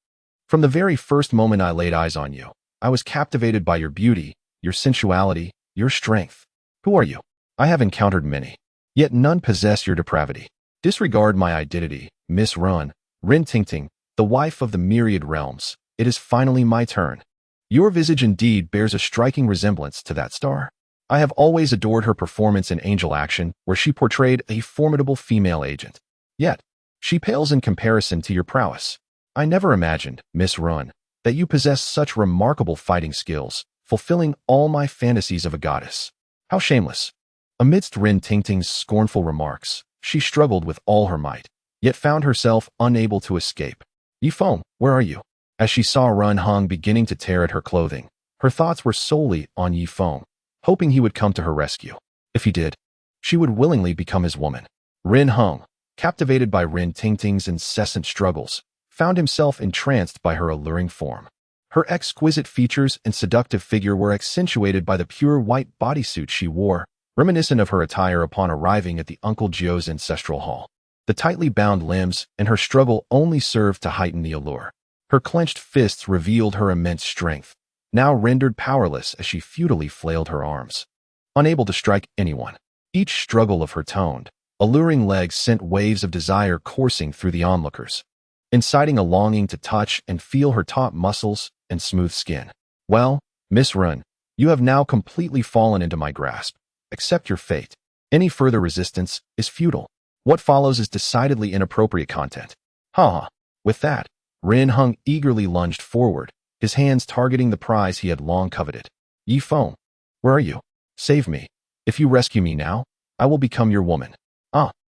Speaker 1: From the very first moment I laid eyes on you, I was captivated by your beauty, your sensuality, your strength. Who are you? I have encountered many, yet none possess your depravity. Disregard my identity, Miss Ren Tingting, the wife of the myriad realms. It is finally my turn. Your visage indeed bears a striking resemblance to that star. I have always adored her performance in Angel Action, where she portrayed a formidable female agent. Yet, she pales in comparison to your prowess. I never imagined, Miss Ren, that you possess such remarkable fighting skills, fulfilling all my fantasies of a goddess. How shameless. Amidst Ren Tingting's scornful remarks, she struggled with all her might, yet found herself unable to escape. Ye Feng, where are you? As she saw Ren Hung beginning to tear at her clothing, her thoughts were solely on Ye Feng, hoping he would come to her rescue. If he did, she would willingly become his woman. Ren Hung, captivated by Ren Tingting's incessant struggles, found himself entranced by her alluring form. Her exquisite features and seductive figure were accentuated by the pure white bodysuit she wore, reminiscent of her attire upon arriving at the Uncle Joe's ancestral hall. The tightly bound limbs and her struggle only served to heighten the allure. Her clenched fists revealed her immense strength, now rendered powerless as she futilely flailed her arms, unable to strike anyone. Each struggle of her toned, alluring legs sent waves of desire coursing through the onlookers, inciting a longing to touch and feel her taut muscles and smooth skin. Well, Miss Ren, you have now completely fallen into my grasp. Accept your fate. Any further resistance is futile. What follows is decidedly inappropriate content. With that, Ren Hung eagerly lunged forward, his hands targeting the prize he had long coveted. Ye Feng, where are you? Save me. If you rescue me now, I will become your woman.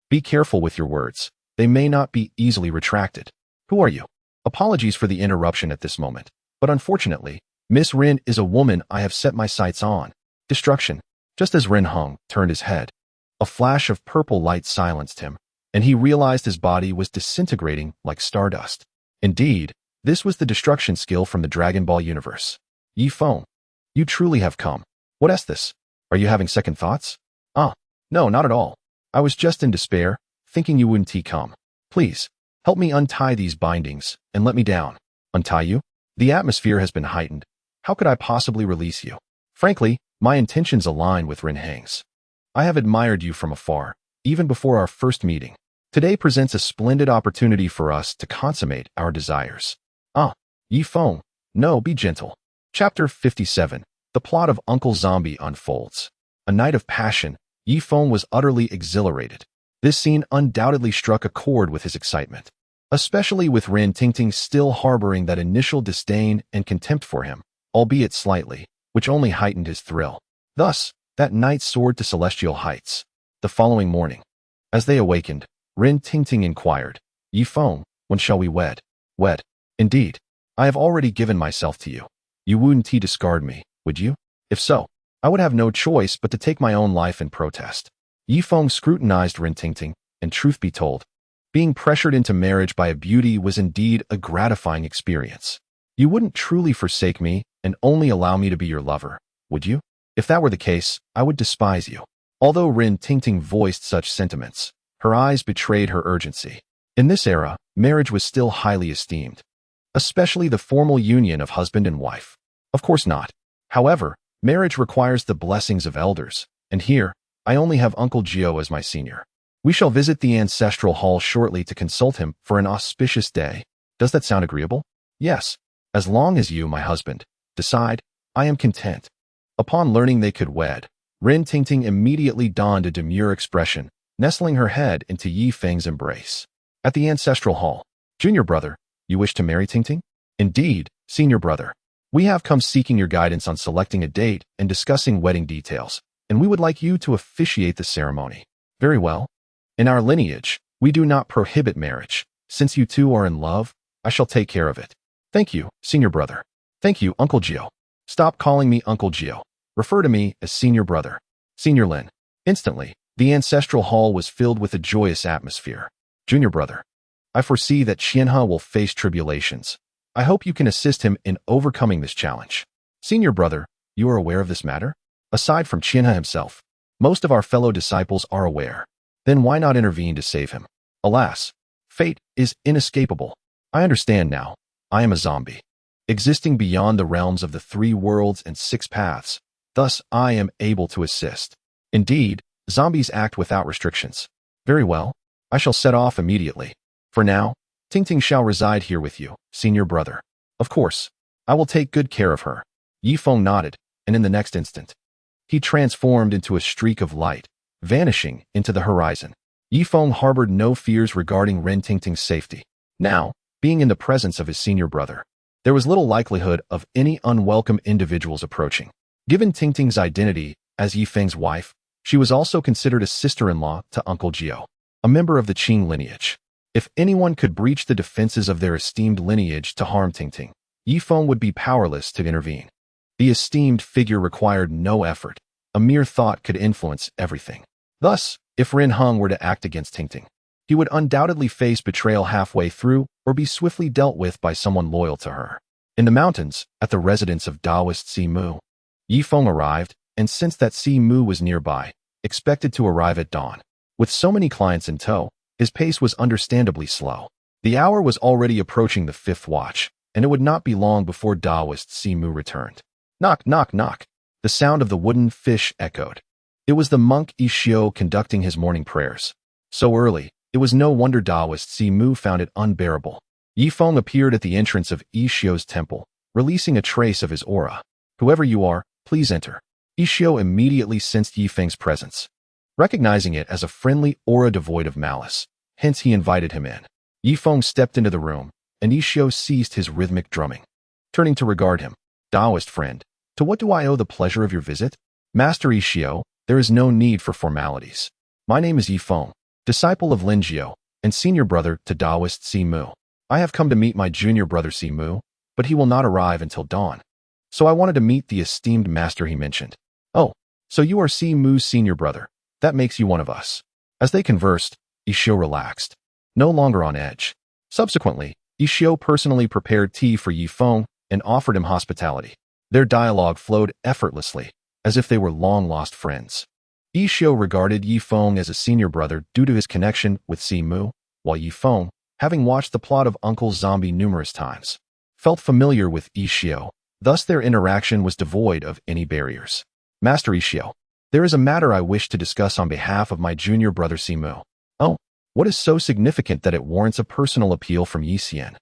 Speaker 1: Be careful with your words. They may not be easily retracted. Who are you? Apologies for the interruption at this moment, but unfortunately, Miss Ren is a woman I have set my sights on. Destruction. Just as Ren Hung turned his head, a flash of purple light silenced him, and he realized his body was disintegrating like stardust. Indeed, this was the destruction skill from the Dragon Ball universe. Ye Feng, you truly have come. What is this? Are you having second thoughts? No, not at all. I was just in despair, thinking you wouldn't come. Please, help me untie these bindings and let me down. Untie you? The atmosphere has been heightened. How could I possibly release you? Frankly, my intentions align with Ren Hang's. I have admired you from afar, even before our first meeting. Today presents a splendid opportunity for us to consummate our desires. Ye Feng, no, be gentle. Chapter 57. The plot of Uncle Zombie unfolds. A night of passion, Ye Feng was utterly exhilarated. This scene undoubtedly struck a chord with his excitement, especially with Rin Tingting still harboring that initial disdain and contempt for him, albeit slightly, which only heightened his thrill. Thus, that night soared to celestial heights. The following morning, as they awakened, Rin Tingting inquired, "Ye Feng, when shall we wed?" "Wed? Indeed. I have already given myself to you. You wouldn't discard me, would you? If so, I would have no choice but to take my own life in protest." Ye Feng scrutinized Rin Tingting, and truth be told, being pressured into marriage by a beauty was indeed a gratifying experience. "You wouldn't truly forsake me and only allow me to be your lover, would you? If that were the case, I would despise you." Although Rin Tingting voiced such sentiments, her eyes betrayed her urgency. In this era, marriage was still highly esteemed, especially the formal union of husband and wife. Of course not. However, marriage requires the blessings of elders, and here, I only have Uncle Gio as my senior. We shall visit the ancestral hall shortly to consult him for an auspicious day. Does that sound agreeable? Yes. As long as you, my husband, decide, I am content. Upon learning they could wed, Rin Tingting immediately donned a demure expression, nestling her head into Ye Feng's embrace. At the ancestral hall, "Junior brother, you wish to marry Tingting?" "Indeed, senior brother. We have come seeking your guidance on selecting a date and discussing wedding details, and we would like you to officiate the ceremony." "Very well. In our lineage, we do not prohibit marriage. Since you two are in love, I shall take care of it." "Thank you, senior brother." "Thank you, Uncle Gio." "Stop calling me Uncle Gio. Refer to me as senior brother." "Senior Lin." Instantly, the ancestral hall was filled with a joyous atmosphere. "Junior brother, I foresee that Qianhe will face tribulations. I hope you can assist him in overcoming this challenge." "Senior brother, you are aware of this matter?" "Aside from Qianhe himself, most of our fellow disciples are aware. Then why not intervene to save him? Alas, fate is inescapable. I understand now. I am a zombie, existing beyond the realms of the 3 worlds and 6 paths. Thus, I am able to assist. Indeed, zombies act without restrictions." "Very well. I shall set off immediately. For now, Tingting shall reside here with you, senior brother." "Of course. I will take good care of her." Ye Feng nodded, and in the next instant, he transformed into a streak of light, vanishing into the horizon. Ye Feng harbored no fears regarding Rin Tingting's safety. Now, being in the presence of his senior brother, there was little likelihood of any unwelcome individuals approaching. Given Tingting's identity as Ye Feng's wife, she was also considered a sister-in-law to Uncle Gio, a member of the Qing lineage. If anyone could breach the defenses of their esteemed lineage to harm Tingting, Ye Feng would be powerless to intervene. The esteemed figure required no effort. A mere thought could influence everything. Thus, if Rin Heng were to act against Tingting, he would undoubtedly face betrayal halfway through or be swiftly dealt with by someone loyal to her. In the mountains, at the residence of Taoist Si Mu, Ye Feng arrived, and since that Si Mu was nearby, expected to arrive at dawn. With so many clients in tow, his pace was understandably slow. The hour was already approaching the 5th watch, and it would not be long before Taoist Si Mu returned. Knock, knock, knock. The sound of the wooden fish echoed. It was the monk Ishio conducting his morning prayers. So early, it was no wonder Taoist Si Mu found it unbearable. Ye Feng appeared at the entrance of Ishio's temple, releasing a trace of his aura. "Whoever you are, please enter." Ishio immediately sensed Ye Feng's presence, recognizing it as a friendly aura devoid of malice. Hence he invited him in. Ye Feng stepped into the room, and Ishio ceased his rhythmic drumming. Turning to regard him, "Taoist friend, to what do I owe the pleasure of your visit?" "Master Ishio, there is no need for formalities. My name is Ye Feng, disciple of Lin Jiao, and senior brother to Taoist Si Mu. I have come to meet my junior brother Si Mu, but he will not arrive until dawn. So I wanted to meet the esteemed master he mentioned." "Oh, so you are Si Mu's senior brother. That makes you one of us." As they conversed, Ishio relaxed, no longer on edge. Subsequently, Ishio personally prepared tea for Ye Feng and offered him hospitality. Their dialogue flowed effortlessly, as if they were long-lost friends. Ishio regarded Ye Feng as a senior brother due to his connection with Si Mu, while Ye Feng, having watched the plot of Uncle Zombie numerous times, felt familiar with Ishio. Thus their interaction was devoid of any barriers. "Master Ishio, there is a matter I wish to discuss on behalf of my junior brother Si Mu." "Oh, what is so significant that it warrants a personal appeal from Yi Xian?"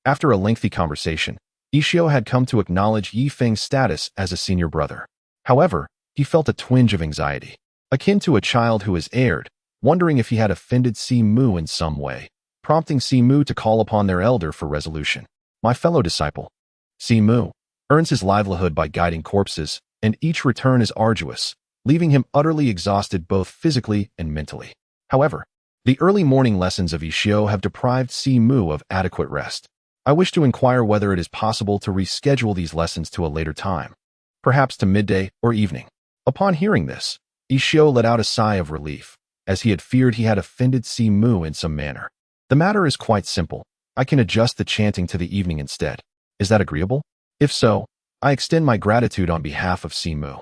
Speaker 1: After a lengthy conversation, Ishio had come to acknowledge Ye Feng's status as a senior brother. However, he felt a twinge of anxiety, akin to a child who has erred, wondering if he had offended Simu in some way, prompting Simu to call upon their elder for resolution. My fellow disciple, Simu, earns his livelihood by guiding corpses, and each return is arduous, leaving him utterly exhausted both physically and mentally. However, the early morning lessons of Ishio have deprived Simu of adequate rest. I wish to inquire whether it is possible to reschedule these lessons to a later time, perhaps to midday or evening. Upon hearing this, Ishio let out a sigh of relief, as he had feared he had offended Simu in some manner. The matter is quite simple. I can adjust the chanting to the evening instead. Is that agreeable? If so, I extend my gratitude on behalf of Simu.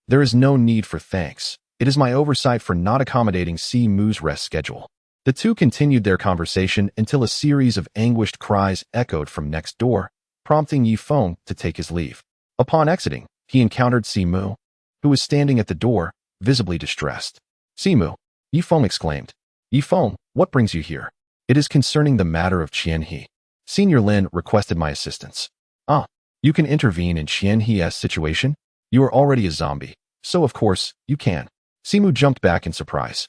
Speaker 1: There is no need for thanks. It is my oversight for not accommodating Simu's rest schedule. The two continued their conversation until a series of anguished cries echoed from next door, prompting Ye Feng to take his leave. Upon exiting, he encountered Simu, who was standing at the door, visibly distressed. Simu, Ye Feng exclaimed. Ye Feng, what brings you here? It is concerning the matter of Qianhe. Senior Lin requested my assistance. Ah, you can intervene in Qianhe's situation? You are already a zombie, so of course, you can. Simu jumped back in surprise,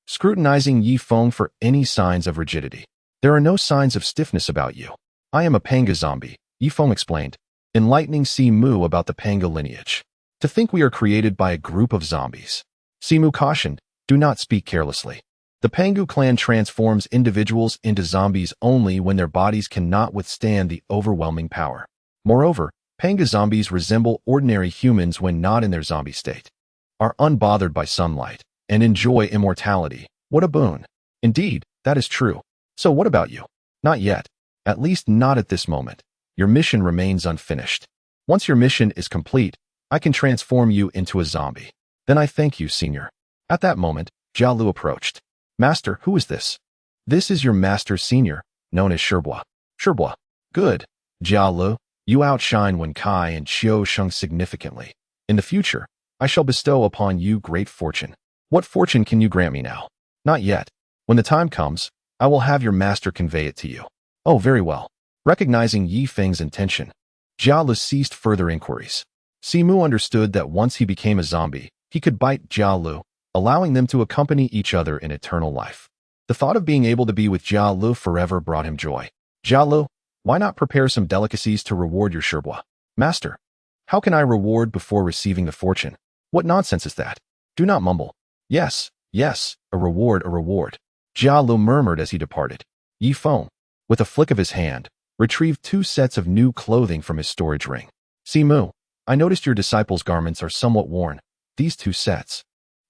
Speaker 1: scrutinizing Ye Feng for any signs of rigidity. There are no signs of stiffness about you. I am a Panga zombie, Ye Feng explained, enlightening Simu about the Panga lineage. To think we are created by a group of zombies. Simu cautioned, do not speak carelessly. The Pangu clan transforms individuals into zombies only when their bodies cannot withstand the overwhelming power. Moreover, Panga zombies resemble ordinary humans when not in their zombie state, are unbothered by sunlight, and enjoy immortality. What a boon. Indeed, that is true. So what about you? Not yet. At least not at this moment. Your mission remains unfinished. Once your mission is complete, I can transform you into a zombie. Then I thank you, Senior. At that moment, Jia Lu approached. Master, who is this? This is your master Senior, known as Shibua. Shibua. Good. Jia Lu, you outshine Wen Kai and Qiu Sheng significantly. In the future, I shall bestow upon you great fortune. What fortune can you grant me now? Not yet. When the time comes, I will have your master convey it to you. Oh, very well. Recognizing Ye Feng's intention, Jia Lu ceased further inquiries. Simu understood that once he became a zombie, he could bite Jia Lu, allowing them to accompany each other in eternal life. The thought of being able to be with Jia Lu forever brought him joy. Jia Lu, why not prepare some delicacies to reward your Shibua? Master, how can I reward before receiving the fortune? What nonsense is that? Do not mumble. Yes, yes, a reward, a reward. Jia Lu murmured as he departed. Ye Feng, with a flick of his hand, retrieved 2 sets of new clothing from his storage ring. Simu, I noticed your disciple's garments are somewhat worn. These 2 sets,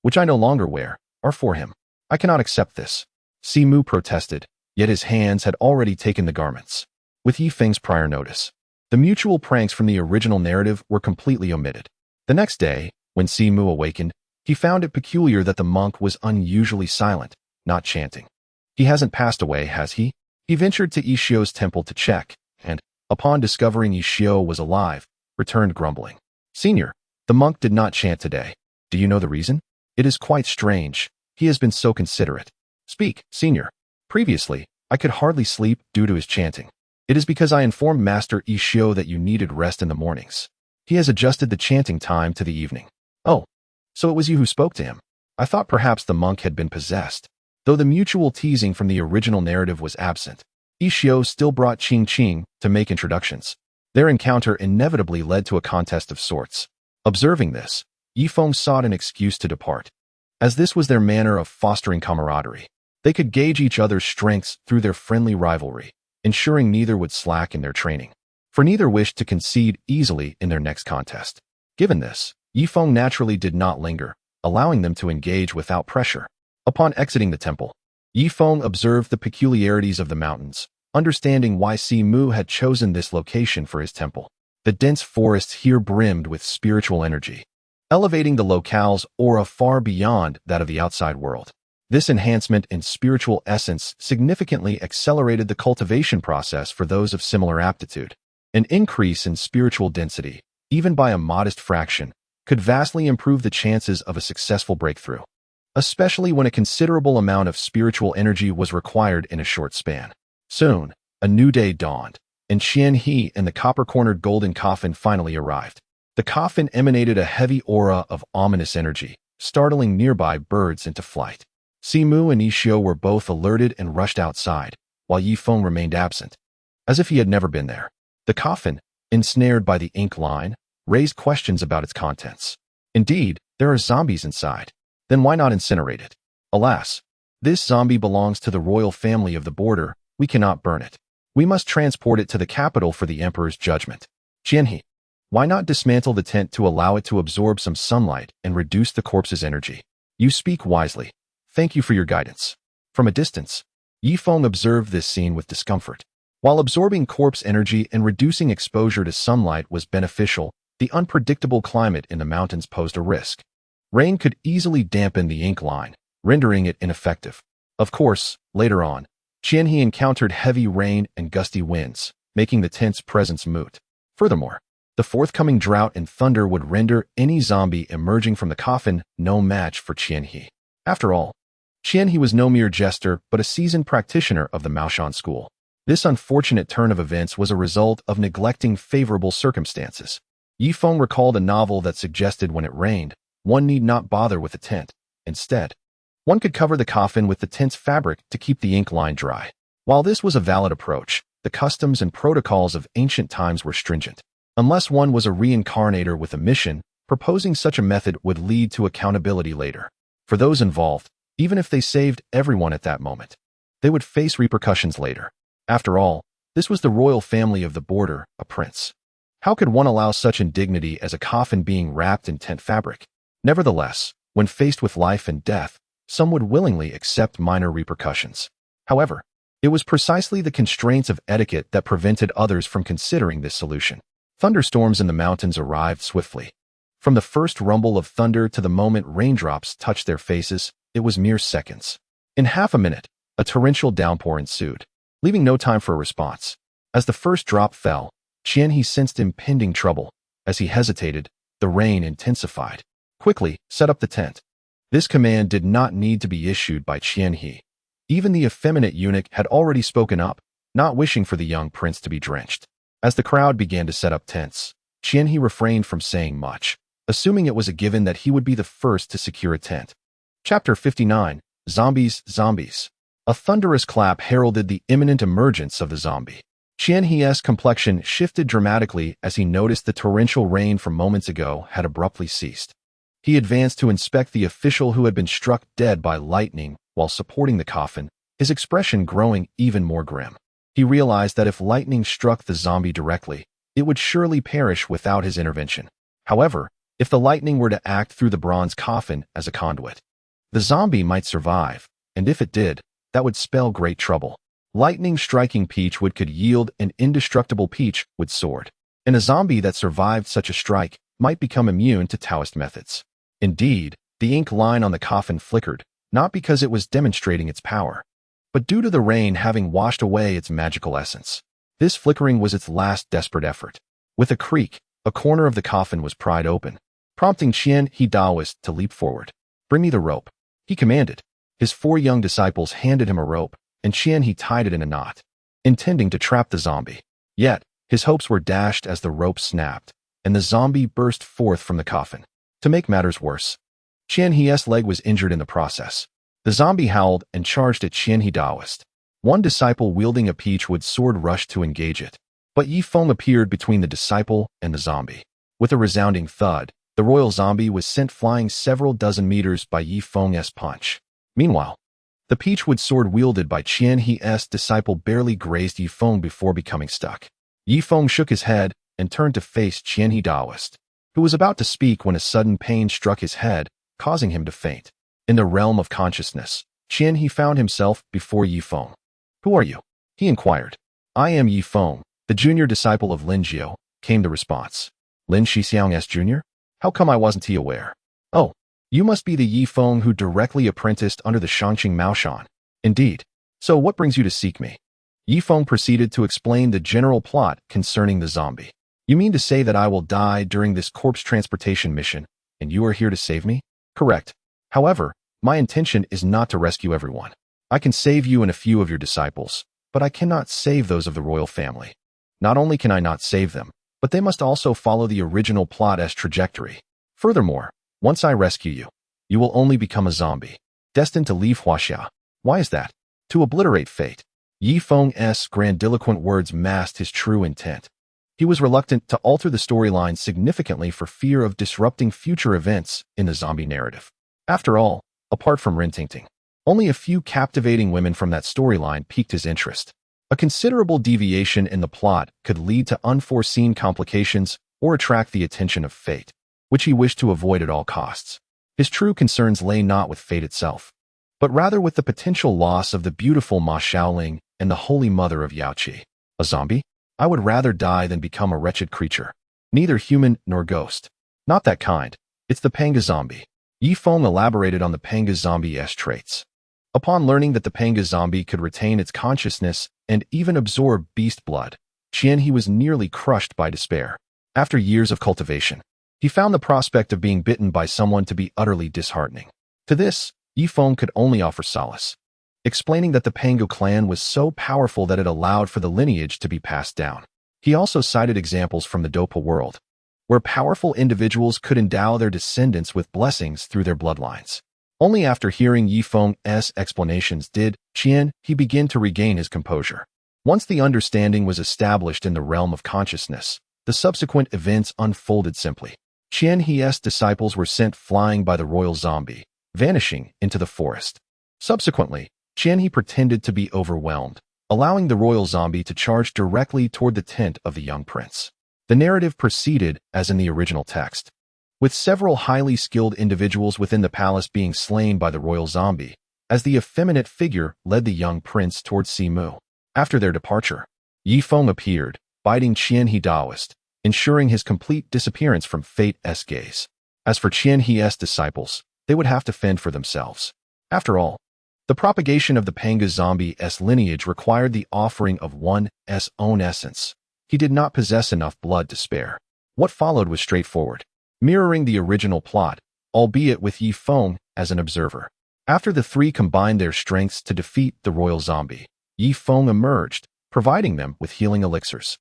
Speaker 1: which I no longer wear, are for him. I cannot accept this. Simu protested, yet his hands had already taken the garments. With Ye Feng's prior notice, the mutual pranks from the original narrative were completely omitted. The next day, when Simu awakened, he found it peculiar that the monk was unusually silent, not chanting. He hasn't passed away, has he? He ventured to Ishio's temple to check, and, upon discovering Ishio was alive, returned grumbling. Senior, the monk did not chant today. Do you know the reason? It is quite strange. He has been so considerate. Speak, Senior. Previously, I could hardly sleep due to his chanting. It is because I informed Master Ishio that you needed rest in the mornings. He has adjusted the chanting time to the evening. Oh, so it was you who spoke to him. I thought perhaps the monk had been possessed. Though the mutual teasing from the original narrative was absent, Ishio still brought Qing Qing to make introductions. Their encounter inevitably led to a contest of sorts. Observing this, Ye Feng sought an excuse to depart. As this was their manner of fostering camaraderie, they could gauge each other's strengths through their friendly rivalry, ensuring neither would slack in their training, for neither wished to concede easily in their next contest. Given this, Ye Feng naturally did not linger, allowing them to engage without pressure. Upon exiting the temple, Ye Feng observed the peculiarities of the mountains, understanding why Simu had chosen this location for his temple. The dense forests here brimmed with spiritual energy, elevating the locale's aura far beyond that of the outside world. This enhancement in spiritual essence significantly accelerated the cultivation process for those of similar aptitude. An increase in spiritual density, even by a modest fraction, could vastly improve the chances of a successful breakthrough, especially when a considerable amount of spiritual energy was required in a short span. Soon, a new day dawned, and Qian He and the copper-cornered golden coffin finally arrived. The coffin emanated a heavy aura of ominous energy, startling nearby birds into flight. Simu and Ishio were both alerted and rushed outside, while Ye Feng remained absent, as if he had never been there. The coffin, ensnared by the ink line, raised questions about its contents. Indeed, there are zombies inside. Then why not incinerate it? Alas, this zombie belongs to the royal family of the border. We cannot burn it. We must transport it to the capital for the emperor's judgment. Qianhe, why not dismantle the tent to allow it to absorb some sunlight and reduce the corpse's energy? You speak wisely. Thank you for your guidance. From a distance, Ye Feng observed this scene with discomfort. While absorbing corpse energy and reducing exposure to sunlight was beneficial, the unpredictable climate in the mountains posed a risk. Rain could easily dampen the ink line, rendering it ineffective. Of course, later on, Qianhe encountered heavy rain and gusty winds, making the tent's presence moot. Furthermore, the forthcoming drought and thunder would render any zombie emerging from the coffin no match for Qianhe. After all, Qianhe was no mere jester but a seasoned practitioner of the Maoshan school. This unfortunate turn of events was a result of neglecting favorable circumstances. Ye Feng recalled a novel that suggested when it rained, one need not bother with the tent. Instead, one could cover the coffin with the tent's fabric to keep the ink line dry. While this was a valid approach, the customs and protocols of ancient times were stringent. Unless one was a reincarnator with a mission, proposing such a method would lead to accountability later. For those involved, even if they saved everyone at that moment, they would face repercussions later. After all, this was the royal family of the border, a prince. How could one allow such indignity as a coffin being wrapped in tent fabric? Nevertheless, when faced with life and death, some would willingly accept minor repercussions. However, it was precisely the constraints of etiquette that prevented others from considering this solution. Thunderstorms in the mountains arrived swiftly. From the first rumble of thunder to the moment raindrops touched their faces, it was mere seconds. In half a minute, a torrential downpour ensued, leaving no time for a response. As the first drop fell, Qianhe sensed impending trouble. As he hesitated, the rain intensified. Quickly, set up the tent. This command did not need to be issued by Qianhe. Even the effeminate eunuch had already spoken up, not wishing for the young prince to be drenched. As the crowd began to set up tents, Qianhe refrained from saying much, assuming it was a given that he would be the first to secure a tent. Chapter 59, Zombies, Zombies. A thunderous clap heralded the imminent emergence of the zombie. Qianhe's complexion shifted dramatically as he noticed the torrential rain from moments ago had abruptly ceased. He advanced to inspect the official who had been struck dead by lightning while supporting the coffin, his expression growing even more grim. He realized that if lightning struck the zombie directly, it would surely perish without his intervention. However, if the lightning were to act through the bronze coffin as a conduit, the zombie might survive, and if it did, that would spell great trouble. Lightning striking peachwood could yield an indestructible peachwood sword, and a zombie that survived such a strike might become immune to Taoist methods. Indeed, the ink line on the coffin flickered, not because it was demonstrating its power, but due to the rain having washed away its magical essence. This flickering was its last desperate effort. With a creak, a corner of the coffin was pried open, prompting Qianhe Daoist to leap forward. "Bring me the rope," he commanded. His 4 young disciples handed him a rope, and Qianhe tied it in a knot, intending to trap the zombie. Yet, his hopes were dashed as the rope snapped, and the zombie burst forth from the coffin. To make matters worse, Qianhe's leg was injured in the process. The zombie howled and charged at Qianhe Daoist. One disciple wielding a peachwood sword rushed to engage it, but Ye Feng appeared between the disciple and the zombie. With a resounding thud, the royal zombie was sent flying several dozen meters by Ye Feng's punch. Meanwhile, the peachwood sword wielded by Qianhe's disciple barely grazed Ye Feng before becoming stuck. Ye Feng shook his head and turned to face Qianhe Daoist, who was about to speak when a sudden pain struck his head, causing him to faint. In the realm of consciousness, Qianhe found himself before Ye Feng. "Who are you?" he inquired. "I am Ye Feng, the junior disciple of Lin Jiao," came the response. "Lin Shixiang's junior? How come I wasn't he aware?" "Oh, you must be the Ye Feng who directly apprenticed under the Shangqing Maoshan." "Indeed. So what brings you to seek me?" Ye Feng proceeded to explain the general plot concerning the zombie. "You mean to say that I will die during this corpse transportation mission, and you are here to save me?" "Correct. However, my intention is not to rescue everyone. I can save you and a few of your disciples, but I cannot save those of the royal family. Not only can I not save them, but they must also follow the original plot's trajectory. Furthermore, once I rescue you, you will only become a zombie, destined to leave Huaxia. Why is that? To obliterate fate. Ye Feng's grandiloquent words masked his true intent. He was reluctant to alter the storyline significantly for fear of disrupting future events in the zombie narrative. After all, apart from Rintinting, only a few captivating women from that storyline piqued his interest. A considerable deviation in the plot could lead to unforeseen complications or attract the attention of fate, which he wished to avoid at all costs. His true concerns lay not with fate itself, but rather with the potential loss of the beautiful Ma Xiaoling and the Holy Mother of Yaoqi. A zombie? I would rather die than become a wretched creature. Neither human nor ghost. Not that kind. It's the Panga zombie. Ye Feng elaborated on the Panga zombie's traits. Upon learning that the Panga zombie could retain its consciousness and even absorb beast blood, Qianhe was nearly crushed by despair. After years of cultivation, he found the prospect of being bitten by someone to be utterly disheartening. To this, Ye Feng could only offer solace, explaining that the Pangu clan was so powerful that it allowed for the lineage to be passed down. He also cited examples from the Dopa world, where powerful individuals could endow their descendants with blessings through their bloodlines. Only after hearing Ye Feng's explanations did Qianhe begin to regain his composure. Once the understanding was established in the realm of consciousness, the subsequent events unfolded simply. Qianhe's disciples were sent flying by the royal zombie, vanishing into the forest. Subsequently, Qianhe pretended to be overwhelmed, allowing the royal zombie to charge directly toward the tent of the young prince. The narrative proceeded as in the original text, with several highly skilled individuals within the palace being slain by the royal zombie, as the effeminate figure led the young prince towards Simu. After their departure, Ye Feng appeared, biting Qianhe Daoist, ensuring his complete disappearance from fate's gaze. As for Qianhe's disciples, they would have to fend for themselves. After all, the propagation of the Panga zombie's lineage required the offering of one's own essence. He did not possess enough blood to spare. What followed was straightforward, mirroring the original plot, albeit with Ye Feng as an observer. After the three combined their strengths to defeat the royal zombie, Ye Feng emerged, providing them with healing elixirs.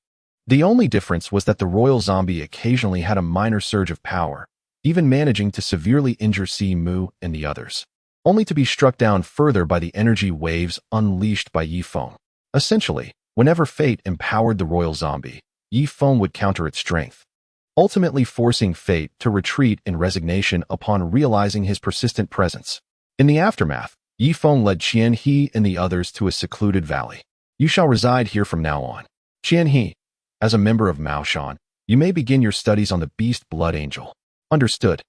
Speaker 1: The only difference was that the royal zombie occasionally had a minor surge of power, even managing to severely injure Simu and the others, only to be struck down further by the energy waves unleashed by Ye Feng. Essentially, whenever fate empowered the royal zombie, Ye Feng would counter its strength, ultimately forcing fate to retreat in resignation upon realizing his persistent presence. In the aftermath, Ye Feng led Qianhe and the others to a secluded valley. You shall reside here from now on. Qianhe, as a member of Mao Shan, you may begin your studies on the beast blood angel. Understood.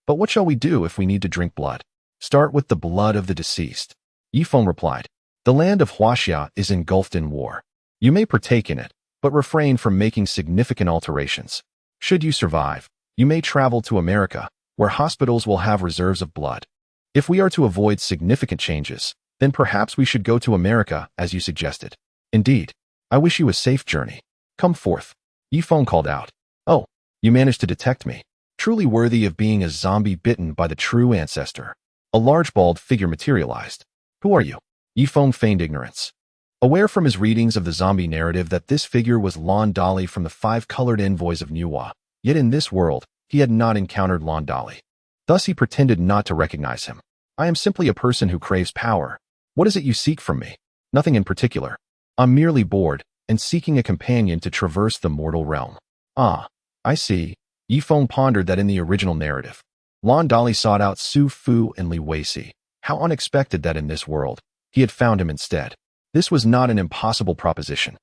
Speaker 1: But what shall we do if we need to drink blood? Start with the blood of the deceased. Ye Feng replied. The land of Huaxia is engulfed in war. You may partake in it, but refrain from making significant alterations. Should you survive, you may travel to America, where hospitals will have reserves of blood. If we are to avoid significant changes, then perhaps we should go to America, as you suggested. Indeed, I wish you a safe journey. Come forth. Ye Feng called out. Oh, you managed to detect me. Truly worthy of being a zombie bitten by the true ancestor. A large bald figure materialized. Who are you? Ye Feng feigned ignorance, aware from his readings of the zombie narrative that this figure was Lan Dali from the 5 colored envoys of Nuwa. Yet in this world, he had not encountered Lan Dali. Thus he pretended not to recognize him. I am simply a person who craves power. What is it you seek from me? Nothing in particular. I'm merely bored and seeking a companion to traverse the mortal realm. Ah, I see. Ye Feng pondered that in the original narrative, Lan Dali sought out Su Fu and Li Weici. How unexpected that in this world, he had found him instead. This was not an impossible proposition.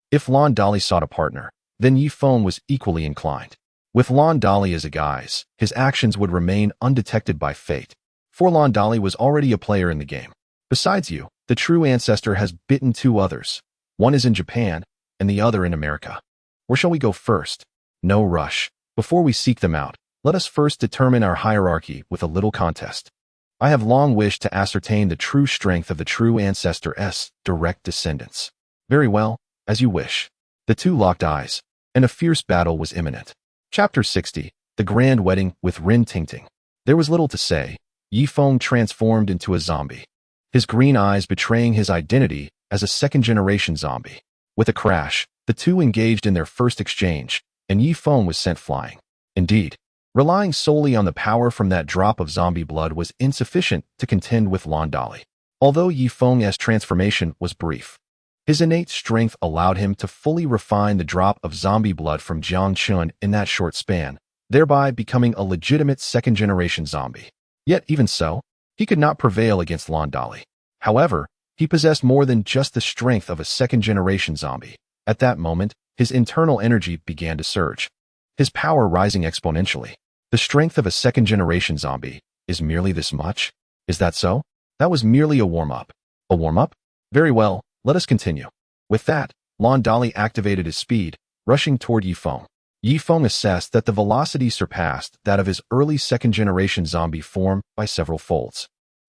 Speaker 1: If Lan Dali sought a partner, then Ye Feng was equally inclined. With Lan Dali as a guise, his actions would remain undetected by fate, for Lan Dali was already a player in the game. Besides you, the true ancestor has bitten 2 others. One is in Japan, and the other in America. Where shall we go first? No rush. Before we seek them out, let us first determine our hierarchy with a little contest. I have long wished to ascertain the true strength of the true ancestor's direct descendants. Very well, as you wish. The two locked eyes, and a fierce battle was imminent. Chapter 60, The Grand Wedding with Rin Tingting. There was little to say. Ye Feng transformed into a zombie, his green eyes betraying his identity as a second-generation zombie. With a crash, The two engaged in their first exchange, and Ye Feng was sent flying. Indeed, relying solely on the power from that drop of zombie blood was insufficient to contend with Lan Dali. Although Ye Feng's transformation was brief, his innate strength allowed him to fully refine the drop of zombie blood from Jiang Chun in that short span, thereby becoming a legitimate second-generation zombie. Yet even so, he could not prevail against Lan Dali. However, he possessed more than just the strength of a second-generation zombie. At that moment, his internal energy began to surge, his power rising exponentially. The strength of a second-generation zombie is merely this much? Is that so? That was merely a warm-up. A warm-up? Very well, let us continue. With that, Lan Dali activated his speed, rushing toward Ye Feng. Ye Feng assessed that the velocity surpassed that of his early second-generation zombie form by several folds.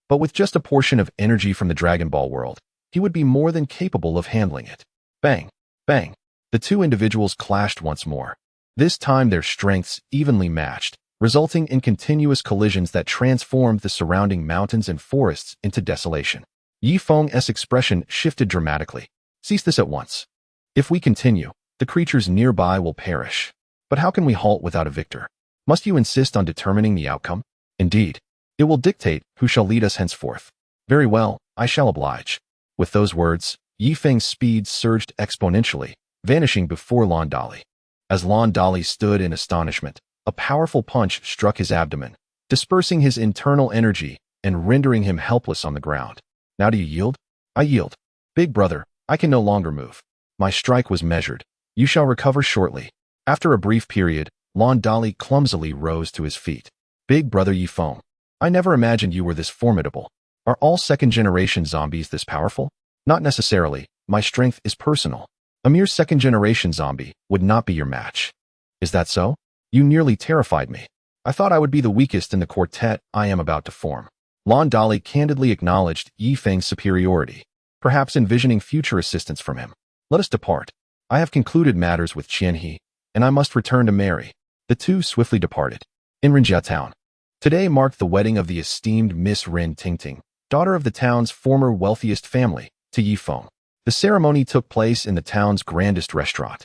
Speaker 1: But with just a portion of energy from the Dragon Ball world, he would be more than capable of handling it. Bang! Bang! The two individuals clashed once more. This time their strengths evenly matched, resulting in continuous collisions that transformed the surrounding mountains and forests into desolation. Ye Feng's expression shifted dramatically. Cease this at once. If we continue, the creatures nearby will perish. But how can we halt without a victor? Must you insist on determining the outcome? Indeed, it will dictate who shall lead us henceforth. Very well, I shall oblige. With those words, Ye Feng's speed surged exponentially, vanishing before Lan Dali. As Lan Dali stood in astonishment, a powerful punch struck his abdomen, dispersing his internal energy and rendering him helpless on the ground. Now do you yield? I yield. Big brother, I can no longer move. My strike was measured. You shall recover shortly. After a brief period, Lan Dali clumsily rose to his feet. Big brother Ye Feng, I never imagined you were this formidable. Are all second-generation zombies this powerful? Not necessarily. My strength is personal. A mere second-generation zombie would not be your match. Is that so? You nearly terrified me. I thought I would be the weakest in the quartet I am about to form. Lan Dali candidly acknowledged Ye Feng's superiority, perhaps envisioning future assistance from him. Let us depart. I have concluded matters with Qianhe, and I must return to marry. The two swiftly departed. In Rinjia town. Today marked the wedding of the esteemed Miss Rin Tingting, daughter of the town's former wealthiest family, to Ye Feng. The ceremony took place in the town's grandest restaurant,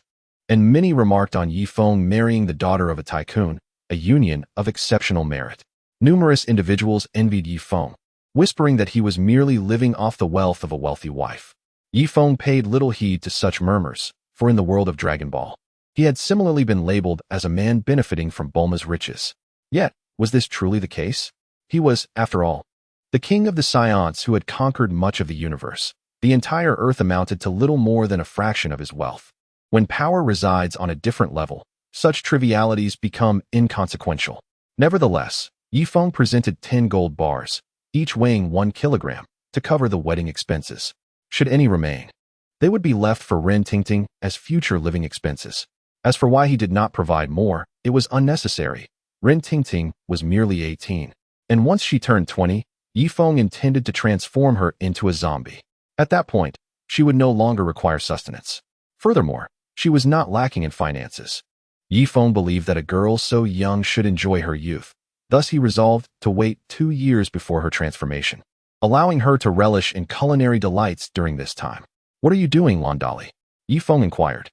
Speaker 1: and many remarked on Ye Feng marrying the daughter of a tycoon, a union of exceptional merit. Numerous individuals envied Ye Feng, whispering that he was merely living off the wealth of a wealthy wife. Ye Feng paid little heed to such murmurs, for in the world of Dragon Ball, he had similarly been labeled as a man benefiting from Bulma's riches. Yet, was this truly the case? He was, after all, the king of the Scions who had conquered much of the universe. The entire Earth amounted to little more than a fraction of his wealth. When power resides on a different level, such trivialities become inconsequential. Nevertheless, Ye Feng presented 10 gold bars, each weighing 1 kilogram, to cover the wedding expenses. Should any remain, they would be left for Rin Tingting as future living expenses. As for why he did not provide more, it was unnecessary. Rin Tingting was merely 18, and once she turned 20, Ye Feng intended to transform her into a zombie. At that point, she would no longer require sustenance. Furthermore, she was not lacking in finances. Ye Feng believed that a girl so young should enjoy her youth. Thus he resolved to wait 2 years before her transformation, allowing her to relish in culinary delights during this time. What are you doing, Lan Dali? Ye Feng inquired.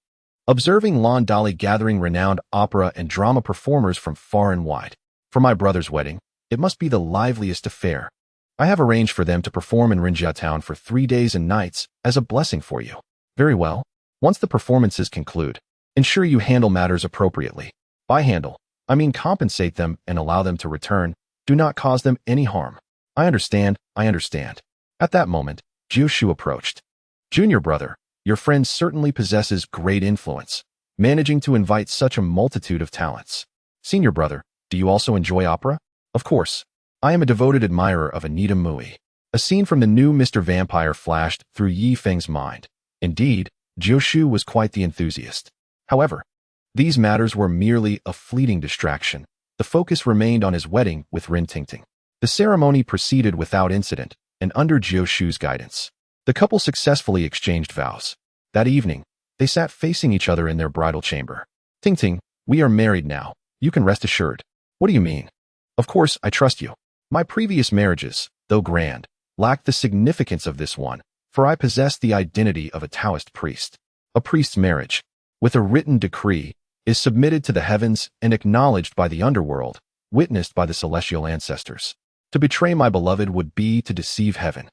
Speaker 1: Observing Lan Dali gathering renowned opera and drama performers from far and wide. For my brother's wedding, it must be the liveliest affair. I have arranged for them to perform in Rinjia town for 3 days and nights as a blessing for you. Very well. Once the performances conclude, ensure you handle matters appropriately. By handle, I mean compensate them and allow them to return. Do not cause them any harm. I understand, I understand. At that moment, Jiu approached. Junior brother, your friend certainly possesses great influence, managing to invite such a multitude of talents. Senior brother, do you also enjoy opera? Of course. I am a devoted admirer of Anita Mui. A scene from the new Mr. Vampire flashed through Ye Feng's mind. Indeed, Jiu was quite the enthusiast. However, these matters were merely a fleeting distraction. The focus remained on his wedding with Rin Tingting. The ceremony proceeded without incident, and under Jiu guidance. The couple successfully exchanged vows. That evening, they sat facing each other in their bridal chamber. Tingting, we are married now. You can rest assured. What do you mean? Of course, I trust you. My previous marriages, though grand, lacked the significance of this one, for I possessed the identity of a Taoist priest. A priest's marriage, with a written decree, is submitted to the heavens and acknowledged by the underworld, witnessed by the celestial ancestors. To betray my beloved would be to deceive heaven,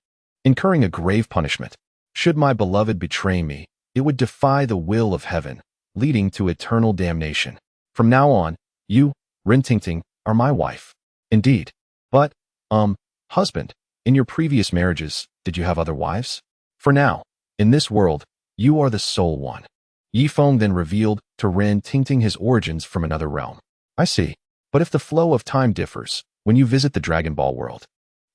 Speaker 1: incurring a grave punishment. Should my beloved betray me, it would defy the will of heaven, leading to eternal damnation. From now on, you, Rin Tingting, are my wife. Indeed. But, husband, in your previous marriages, did you have other wives? For now, in this world, you are the sole one. Ye Feng then revealed to Rin Tingting his origins from another realm. I see. But if the flow of time differs, when you visit the Dragon Ball world,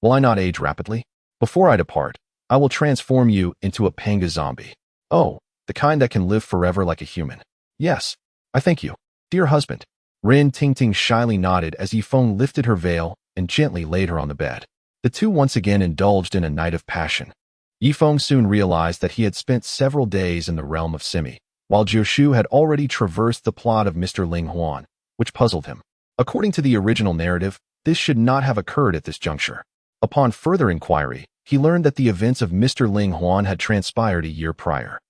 Speaker 1: will I not age rapidly? Before I depart, I will transform you into a panga zombie. Oh, the kind that can live forever like a human. Yes, I thank you, dear husband. Rin Tingting shyly nodded as Ye Feng lifted her veil and gently laid her on the bed. The two once again indulged in a night of passion. Ye Feng soon realized that he had spent several days in the realm of Simi, while Jiushu had already traversed the plot of Mr. Ling Huan, which puzzled him. According to the original narrative, this should not have occurred at this juncture. Upon further inquiry, he learned that the events of Mr. Ling Huan had transpired a year prior.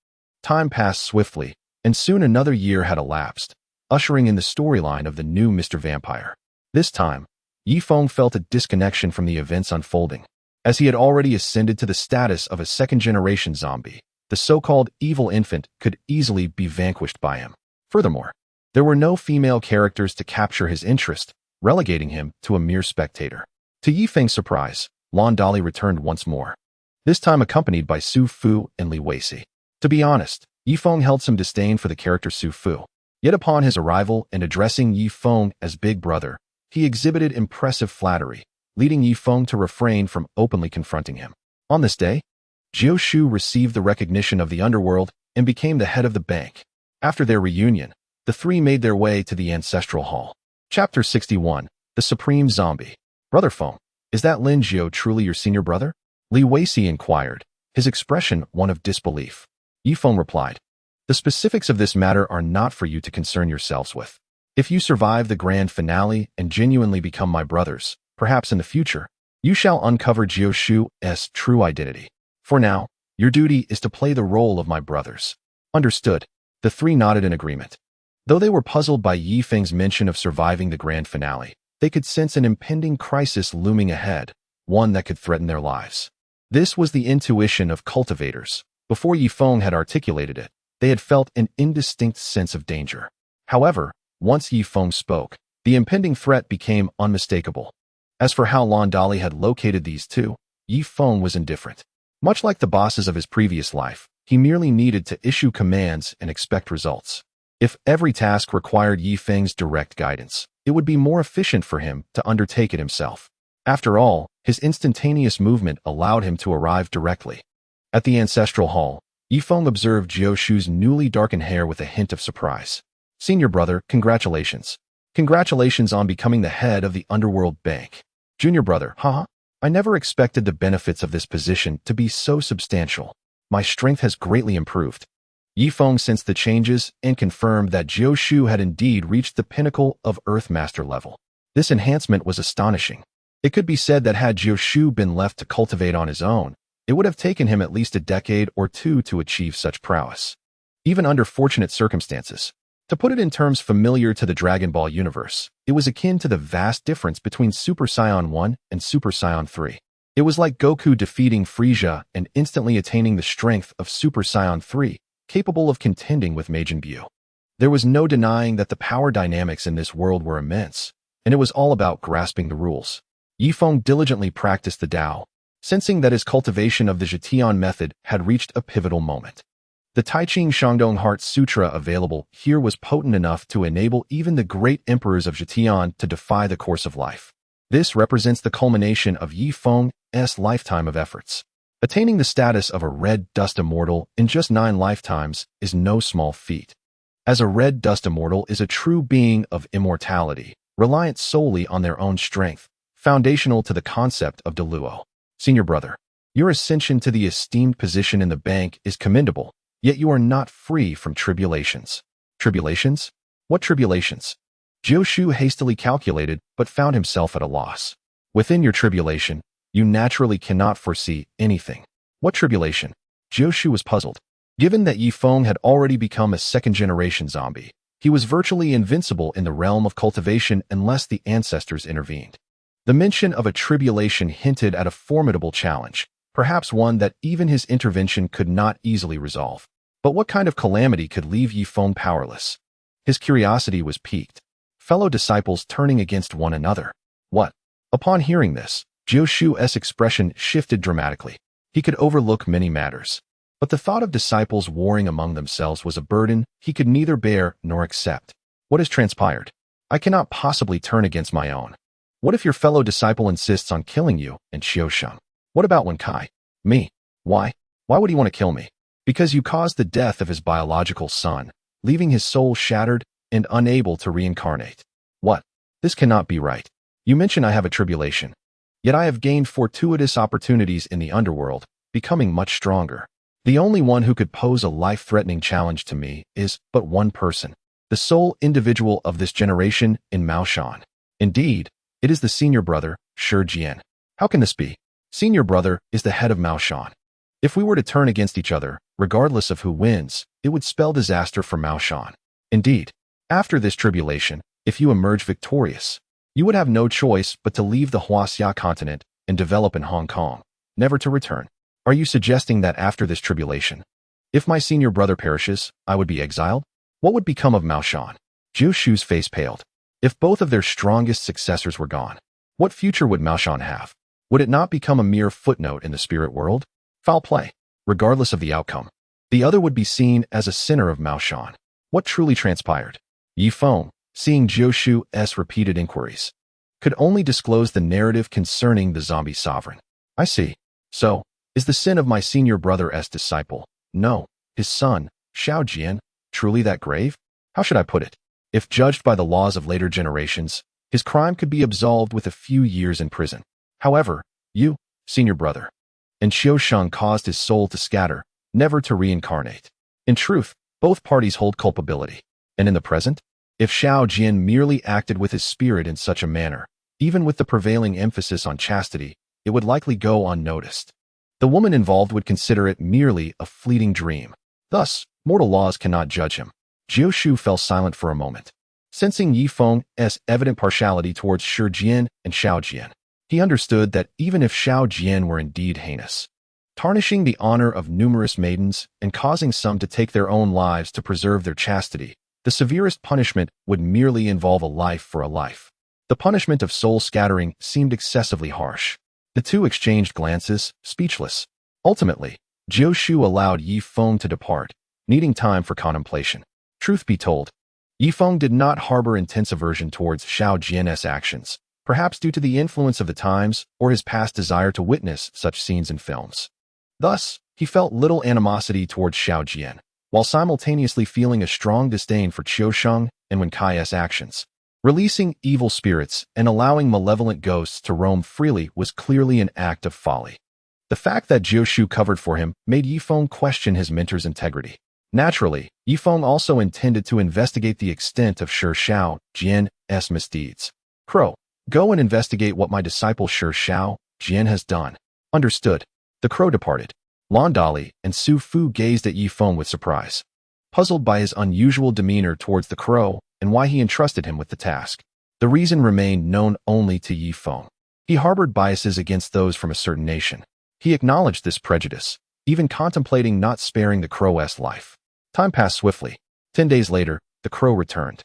Speaker 1: Time passed swiftly, and soon another year had elapsed, ushering in the storyline of the new Mr. Vampire. This time, Ye Feng felt a disconnection from the events unfolding. As he had already ascended to the status of a second-generation zombie, the so-called evil infant could easily be vanquished by him. Furthermore, there were no female characters to capture his interest, relegating him to a mere spectator. To Ye Feng's surprise, Lan Dali returned once more, this time accompanied by Su Fu and Li Weici. To be honest, Ye Feng held some disdain for the character Su Fu. Yet upon his arrival and addressing Ye Feng as Big Brother, he exhibited impressive flattery, leading Ye Feng to refrain from openly confronting him. On this day, Jiushu received the recognition of the underworld and became the head of the bank. After their reunion, the three made their way to the ancestral hall. Chapter 61, The Supreme Zombie. Brother Feng, is that Lin Jiu truly your senior brother? Li Weici inquired, his expression one of disbelief. Ye Feng replied, the specifics of this matter are not for you to concern yourselves with. If you survive the grand finale and genuinely become my brothers, perhaps in the future, you shall uncover Jiushu's true identity. For now, your duty is to play the role of my brothers. Understood. The three nodded in agreement. Though they were puzzled by Ye Feng's mention of surviving the grand finale, they could sense an impending crisis looming ahead, one that could threaten their lives. This was the intuition of cultivators. Before Ye Feng had articulated it, they had felt an indistinct sense of danger. However, once Ye Feng spoke, the impending threat became unmistakable. As for how Lan Dali had located these two, Ye Feng was indifferent. Much like the bosses of his previous life, he merely needed to issue commands and expect results. If every task required Ye Feng's direct guidance, it would be more efficient for him to undertake it himself. After all, his instantaneous movement allowed him to arrive directly. At the ancestral hall, Ye Feng observed Jiushu's newly darkened hair with a hint of surprise. Senior brother, congratulations. Congratulations on becoming the head of the Underworld Bank. Junior brother, haha. I never expected the benefits of this position to be so substantial. My strength has greatly improved. Ye Feng sensed the changes and confirmed that Jiushu had indeed reached the pinnacle of Earthmaster level. This enhancement was astonishing. It could be said that had Jiushu been left to cultivate on his own, it would have taken him at least a decade or two to achieve such prowess. Even under fortunate circumstances. To put it in terms familiar to the Dragon Ball universe, it was akin to the vast difference between Super Saiyan 1 and Super Saiyan 3. It was like Goku defeating Frieza and instantly attaining the strength of Super Saiyan 3, capable of contending with Majin Buu. There was no denying that the power dynamics in this world were immense, and it was all about grasping the rules. Ye Feng diligently practiced the Dao, sensing that his cultivation of the Zetian method had reached a pivotal moment. The Taiching Shandong Heart Sutra available here was potent enough to enable even the great emperors of Zetian to defy the course of life. This represents the culmination of Ye Feng's lifetime of efforts. Attaining the status of a red dust immortal in just 9 lifetimes is no small feat. As a red dust immortal is a true being of immortality, reliant solely on their own strength, foundational to the concept of Deluo. Senior brother, your ascension to the esteemed position in the bank is commendable. Yet you are not free from tribulations. Tribulations? What tribulations? Jiushu hastily calculated, but found himself at a loss. Within your tribulation, you naturally cannot foresee anything. What tribulation? Jiushu was puzzled. Given that Ye Feng had already become a second-generation zombie, he was virtually invincible in the realm of cultivation unless the ancestors intervened. The mention of a tribulation hinted at a formidable challenge, perhaps one that even his intervention could not easily resolve. But what kind of calamity could leave Ye Feng powerless? His curiosity was piqued. Fellow disciples turning against one another. What? Upon hearing this, Jiu Shu's expression shifted dramatically. He could overlook many matters, but the thought of disciples warring among themselves was a burden he could neither bear nor accept. What has transpired? I cannot possibly turn against my own. What if your fellow disciple insists on killing you and Xiaosheng? What about Wen Kai? Me? Why? Why would he want to kill me? Because you caused the death of his biological son, leaving his soul shattered and unable to reincarnate. What? This cannot be right. You mention I have a tribulation. Yet I have gained fortuitous opportunities in the underworld, becoming much stronger. The only one who could pose a life-threatening challenge to me is but one person, the sole individual of this generation in Mao Shan. Indeed, it is the senior brother, Shi Jian. How can this be? Senior brother is the head of Mao Shan. If we were to turn against each other, regardless of who wins, it would spell disaster for Mao Shan. Indeed, after this tribulation, if you emerge victorious, you would have no choice but to leave the Huaxia continent and develop in Hong Kong, never to return. Are you suggesting that after this tribulation, if my senior brother perishes, I would be exiled? What would become of Mao Shan? Jiu Shu's face paled. If both of their strongest successors were gone, what future would Mao Shan have? Would it not become a mere footnote in the spirit world? Foul play. Regardless of the outcome, the other would be seen as a sinner of Mao Shan. What truly transpired? Ye Feng, seeing Jiu Shu's repeated inquiries, could only disclose the narrative concerning the zombie sovereign. I see. So, is the sin of my senior brother's disciple, no, his son, Xiao Jian, truly that grave? How should I put it? If judged by the laws of later generations, his crime could be absolved with a few years in prison. However, you, senior brother, and Xiaosheng caused his soul to scatter, never to reincarnate. In truth, both parties hold culpability. And in the present, if Xiao Jian merely acted with his spirit in such a manner, even with the prevailing emphasis on chastity, it would likely go unnoticed. The woman involved would consider it merely a fleeting dream. Thus, mortal laws cannot judge him. Jiu Shu fell silent for a moment, sensing Ye Feng's evident partiality towards Shi Jian and Xiao Jian. He understood that even if Xiao Jian were indeed heinous, tarnishing the honor of numerous maidens and causing some to take their own lives to preserve their chastity, the severest punishment would merely involve a life for a life. The punishment of soul scattering seemed excessively harsh. The two exchanged glances, speechless. Ultimately, Jiu Shu allowed Ye Feng to depart, needing time for contemplation. Truth be told, Ye Feng did not harbor intense aversion towards Xiao Jian's actions, perhaps due to the influence of the times or his past desire to witness such scenes in films. Thus, he felt little animosity towards Xiao Jian, while simultaneously feeling a strong disdain for Xiaosheng and Wen Kai's actions. Releasing evil spirits and allowing malevolent ghosts to roam freely was clearly an act of folly. The fact that Jiu Shu covered for him made Ye Feng question his mentor's integrity. Naturally, Ye Feng also intended to investigate the extent of Xiao Jian's misdeeds. Crow, go and investigate what my disciple Xiao Jian has done. Understood. The crow departed. Lan Dali and Su Fu gazed at Ye Feng with surprise, puzzled by his unusual demeanor towards the crow and why he entrusted him with the task. The reason remained known only to Ye Feng. He harbored biases against those from a certain nation. He acknowledged this prejudice, even contemplating not sparing the crow's life. Time passed swiftly. 10 days later, the crow returned,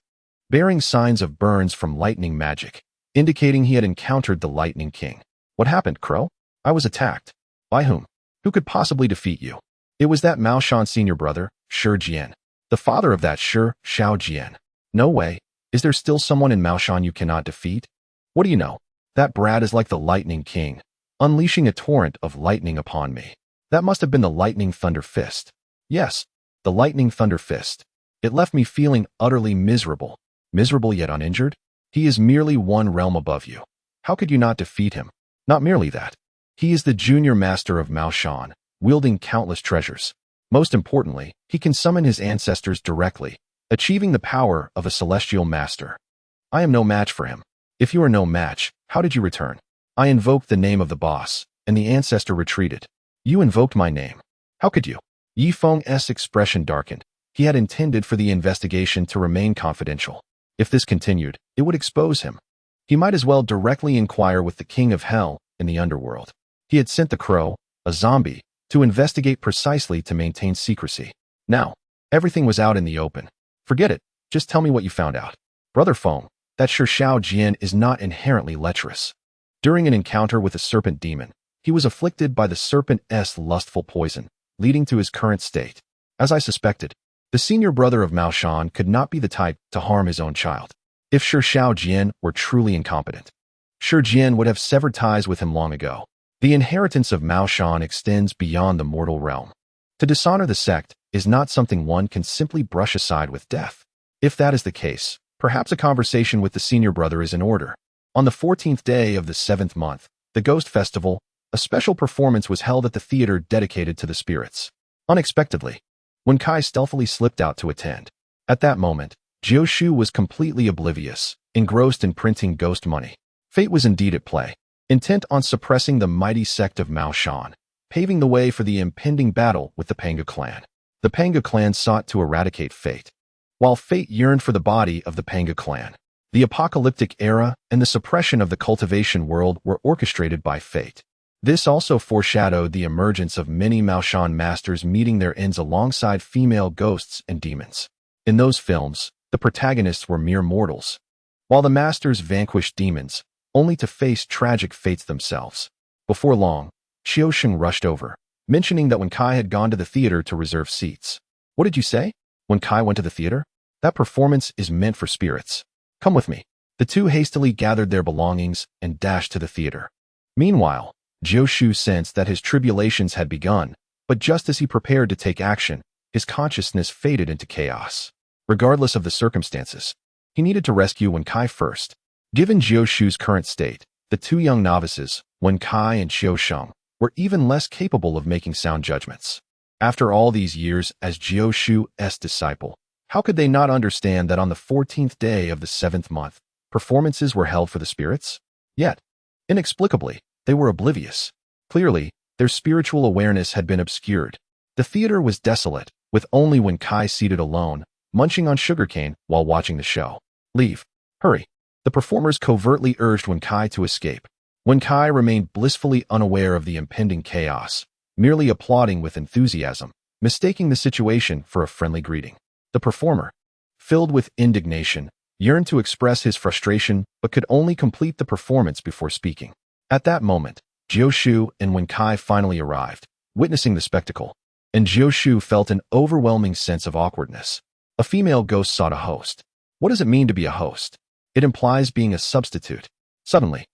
Speaker 1: bearing signs of burns from lightning magic, indicating he had encountered the Lightning King. What happened, Crow? I was attacked. By whom? Who could possibly defeat you? It was that Mao Shan senior brother, Shi Jian, the father of that Xiao Jian. No way. Is there still someone in Mao Shan you cannot defeat? What do you know? That brat is like the Lightning King, unleashing a torrent of lightning upon me. That must have been the Lightning Thunder Fist. Yes, the Lightning Thunder Fist. It left me feeling utterly miserable. Miserable yet uninjured? He is merely one realm above you. How could you not defeat him? Not merely that. He is the junior master of Mao Shan, wielding countless treasures. Most importantly, he can summon his ancestors directly, achieving the power of a celestial master. I am no match for him. If you are no match, how did you return? I invoked the name of the boss, and the ancestor retreated. You invoked my name. How could you? Ye Feng's expression darkened. He had intended for the investigation to remain confidential. If this continued, it would expose him. He might as well directly inquire with the king of hell in the underworld. He had sent the crow, a zombie, to investigate precisely to maintain secrecy. Now, everything was out in the open. Forget it, just tell me what you found out. Brother Feng, that Shi Shao Jian is not inherently lecherous. During an encounter with a serpent demon, he was afflicted by the serpent's lustful poison, leading to his current state. As I suspected, the senior brother of Mao Shan could not be the type to harm his own child. If Shi Shao Jian were truly incompetent, Shi Jian would have severed ties with him long ago. The inheritance of Mao Shan extends beyond the mortal realm. To dishonor the sect is not something one can simply brush aside with death. If that is the case, perhaps a conversation with the senior brother is in order. On the 14th day of the 7th month, the Ghost Festival, a special performance was held at the theater dedicated to the spirits. Unexpectedly, Wen Kai stealthily slipped out to attend. At that moment, Jiu Shu was completely oblivious, engrossed in printing ghost money. Fate was indeed at play, intent on suppressing the mighty sect of Mao Shan, paving the way for the impending battle with the Panga clan. The Panga clan sought to eradicate Fate, while Fate yearned for the body of the Panga clan. The apocalyptic era and the suppression of the cultivation world were orchestrated by Fate. This also foreshadowed the emergence of many Mao Shan masters meeting their ends alongside female ghosts and demons. In those films, the protagonists were mere mortals, while the masters vanquished demons, only to face tragic fates themselves. Before long, Qiusheng rushed over, mentioning that Wen Kai had gone to the theater to reserve seats. What did you say? Wen Kai went to the theater? That performance is meant for spirits. Come with me. The two hastily gathered their belongings and dashed to the theater. Meanwhile, Jiu Shu sensed that his tribulations had begun, but just as he prepared to take action, his consciousness faded into chaos. Regardless of the circumstances, he needed to rescue Wen Kai first. Given Jiu Shu's current state, the two young novices, Wen Kai and Qiusheng, were even less capable of making sound judgments. After all these years as Jiu Shu's disciple, how could they not understand that on the 14th day of the 7th month, performances were held for the spirits? Yet, inexplicably, they were oblivious. Clearly, their spiritual awareness had been obscured. The theater was desolate, with only Wen Kai seated alone, munching on sugarcane while watching the show. Leave. Hurry. The performers covertly urged Wen Kai to escape. Wen Kai remained blissfully unaware of the impending chaos, merely applauding with enthusiasm, mistaking the situation for a friendly greeting. The performer, filled with indignation, yearned to express his frustration but could only complete the performance before speaking. At that moment, Jiu Shu and Wen Kai finally arrived, witnessing the spectacle, and Jiu Shu felt an overwhelming sense of awkwardness. A female ghost sought a host. What does it mean to be a host? It implies being a substitute. Suddenly,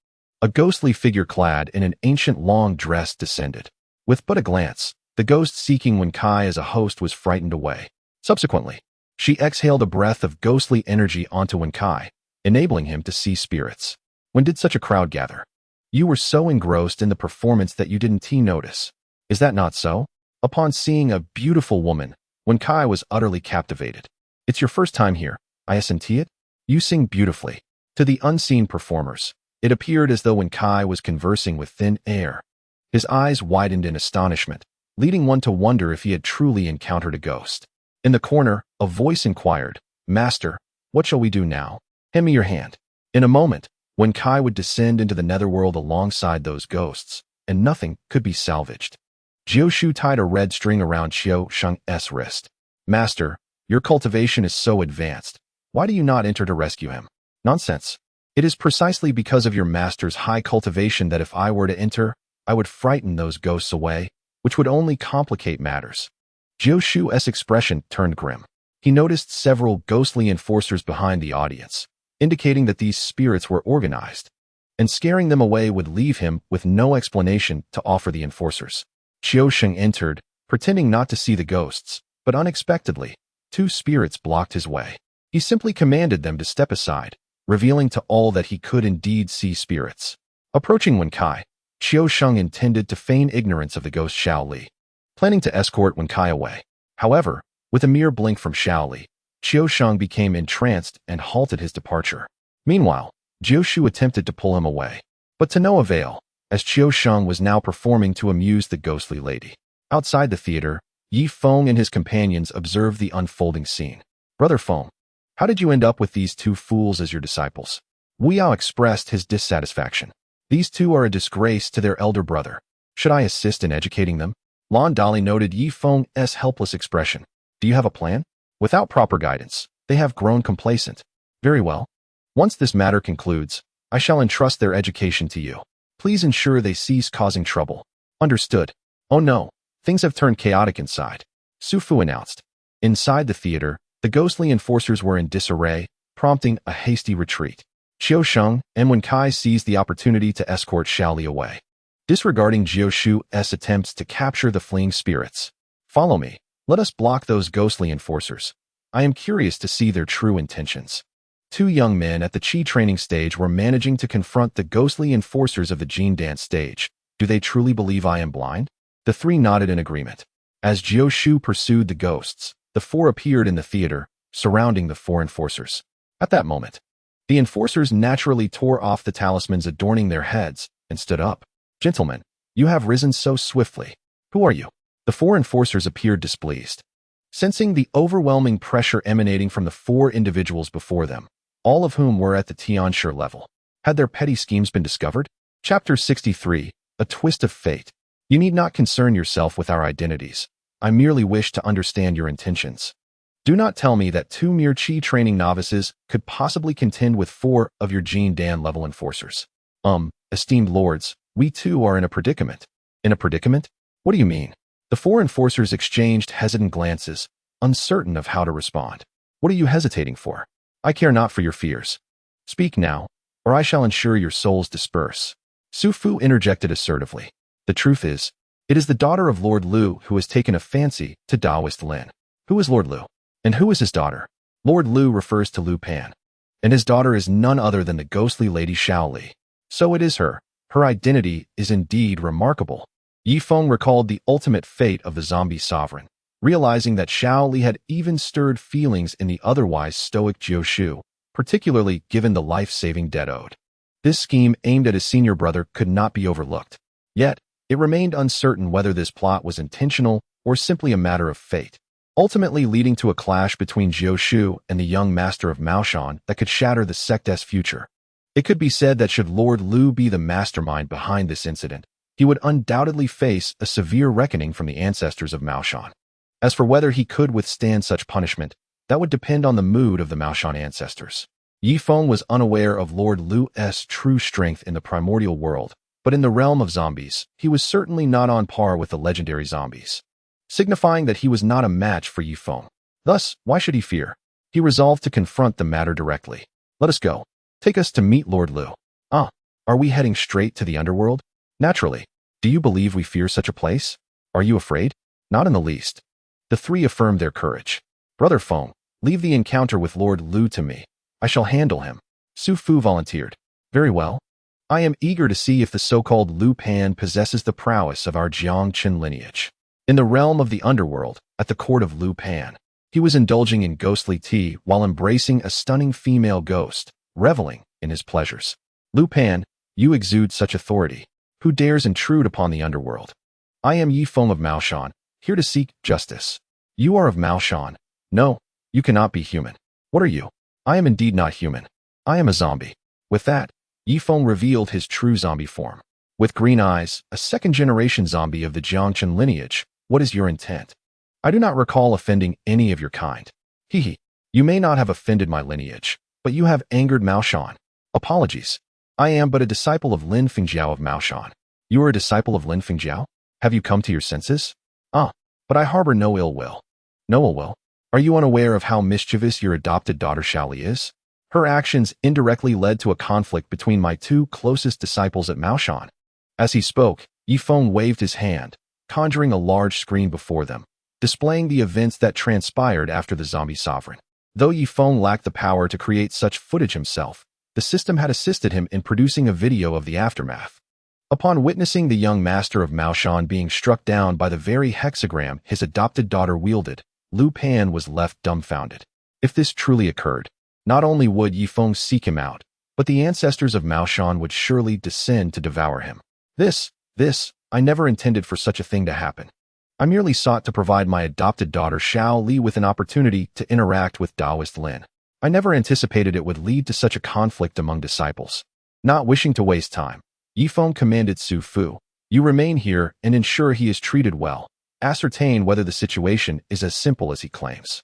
Speaker 1: a ghostly figure clad in an ancient long dress descended. With but a glance, the ghost seeking Wen Kai as a host was frightened away. Subsequently, she exhaled a breath of ghostly energy onto Wen Kai, enabling him to see spirits. When did such a crowd gather? You were so engrossed in the performance that you didn't notice. Is that not so? Upon seeing a beautiful woman, Wen Kai was utterly captivated. It's your first time here, isn't it? You sing beautifully. To the unseen performers, it appeared as though Wen Kai was conversing with thin air. His eyes widened in astonishment, leading one to wonder if he had truly encountered a ghost. In the corner, a voice inquired, Master, what shall we do now? Hand me your hand. In a moment, Wen Kai would descend into the netherworld alongside those ghosts, and nothing could be salvaged. Jiu Shu tied a red string around Qiusheng's wrist. Master, your cultivation is so advanced. Why do you not enter to rescue him? Nonsense. It is precisely because of your master's high cultivation that if I were to enter, I would frighten those ghosts away, which would only complicate matters. Jiu Shu's expression turned grim. He noticed several ghostly enforcers behind the audience, indicating that these spirits were organized, and scaring them away would leave him with no explanation to offer the enforcers. Qiusheng entered, pretending not to see the ghosts, but unexpectedly, two spirits blocked his way. He simply commanded them to step aside, revealing to all that he could indeed see spirits. Approaching Wen Kai, Qiusheng intended to feign ignorance of the ghost Xiao Li, planning to escort Wen Kai away. However, with a mere blink from Xiao Li, Qiusheng became entranced and halted his departure. Meanwhile, Jiu Shu attempted to pull him away, but to no avail, as Qiusheng was now performing to amuse the ghostly lady. Outside the theater, Ye Feng and his companions observed the unfolding scene. Brother Feng, how did you end up with these two fools as your disciples? Wu Yao expressed his dissatisfaction. These two are a disgrace to their elder brother. Should I assist in educating them? Lan Dali noted Ye Feng's helpless expression. Do you have a plan? Without proper guidance, they have grown complacent. Very well. Once this matter concludes, I shall entrust their education to you. Please ensure they cease causing trouble. Understood. Oh no, things have turned chaotic inside, Su Fu announced. Inside the theater, the ghostly enforcers were in disarray, prompting a hasty retreat. Qiu Sheng and Wen Kai seized the opportunity to escort Xiaoli away, disregarding Jiu Shu's attempts to capture the fleeing spirits. Follow me. Let us block those ghostly enforcers. I am curious to see their true intentions. Two young men at the Qi training stage were managing to confront the ghostly enforcers of the Jin dance stage. Do they truly believe I am blind? The three nodded in agreement. As Jiu Shu pursued the ghosts, the four appeared in the theater, surrounding the four enforcers. At that moment, the enforcers naturally tore off the talismans adorning their heads and stood up. Gentlemen, you have risen so swiftly. Who are you? The four enforcers appeared displeased. Sensing the overwhelming pressure emanating from the four individuals before them, all of whom were at the Tianshi level. Had their petty schemes been discovered? Chapter 63, A Twist of Fate. You need not concern yourself with our identities. I merely wish to understand your intentions. Do not tell me that two mere Qi training novices could possibly contend with four of your Jin Dan level enforcers. Esteemed lords, we too are in a predicament. In a predicament? What do you mean? The four enforcers exchanged hesitant glances, uncertain of how to respond. What are you hesitating for? I care not for your fears. Speak now, or I shall ensure your souls disperse. Su Fu interjected assertively. The truth is, it is the daughter of Lord Lu who has taken a fancy to Taoist Lin. Who is Lord Lu? And who is his daughter? Lord Lu refers to Lu Pan. And his daughter is none other than the ghostly lady Xiaoli. So it is her. Her identity is indeed remarkable. Ye Feng recalled the ultimate fate of the zombie sovereign, realizing that Xiaoli had even stirred feelings in the otherwise stoic Jiu Shu, particularly given the life-saving debt owed. This scheme aimed at his senior brother could not be overlooked. Yet, it remained uncertain whether this plot was intentional or simply a matter of fate, ultimately leading to a clash between Jiu Shu and the young master of Maoshan that could shatter the sect's future. It could be said that should Lord Lu be the mastermind behind this incident, he would undoubtedly face a severe reckoning from the ancestors of Maoshan. As for whether he could withstand such punishment, that would depend on the mood of the Maoshan ancestors. Ye Feng was unaware of Lord Lu's true strength in the primordial world, but in the realm of zombies, he was certainly not on par with the legendary zombies, signifying that he was not a match for Ye Feng. Thus, why should he fear? He resolved to confront the matter directly. Let us go. Take us to meet Lord Lu. Ah, are we heading straight to the underworld? Naturally. Do you believe we fear such a place? Are you afraid? Not in the least. The three affirmed their courage. Brother Feng, leave the encounter with Lord Lu to me. I shall handle him. Su Fu volunteered. Very well. I am eager to see if the so-called Lu Pan possesses the prowess of our Jiangqin lineage. In the realm of the underworld, at the court of Lu Pan, he was indulging in ghostly tea while embracing a stunning female ghost, reveling in his pleasures. Lu Pan, you exude such authority. Who dares intrude upon the underworld? I am Ye Feng of Maoshan, here to seek justice. You are of Maoshan. No, you cannot be human. What are you? I am indeed not human. I am a zombie. With that, Ye Feng revealed his true zombie form. With green eyes, a second-generation zombie of the Jiangqin lineage, what is your intent? I do not recall offending any of your kind. Hee. You may not have offended my lineage, but you have angered Maoshan. Apologies. I am but a disciple of Lin Fengjiao of Maoshan. You are a disciple of Lin Fengjiao? Have you come to your senses? Ah, but I harbor no ill will. No ill will? Are you unaware of how mischievous your adopted daughter Xiaoli is? Her actions indirectly led to a conflict between my two closest disciples at Maoshan. As he spoke, Ye Feng waved his hand, conjuring a large screen before them, displaying the events that transpired after the zombie sovereign. Though Ye Feng lacked the power to create such footage himself, the system had assisted him in producing a video of the aftermath. Upon witnessing the young master of Maoshan being struck down by the very hexagram his adopted daughter wielded, Lu Pan was left dumbfounded. If this truly occurred, not only would Ye Feng seek him out, but the ancestors of Maoshan would surely descend to devour him. I never intended for such a thing to happen. I merely sought to provide my adopted daughter Xiao Li with an opportunity to interact with Taoist Lin. I never anticipated it would lead to such a conflict among disciples. Not wishing to waste time, Ye Feng commanded Su Fu, "You remain here and ensure he is treated well. Ascertain whether the situation is as simple as he claims.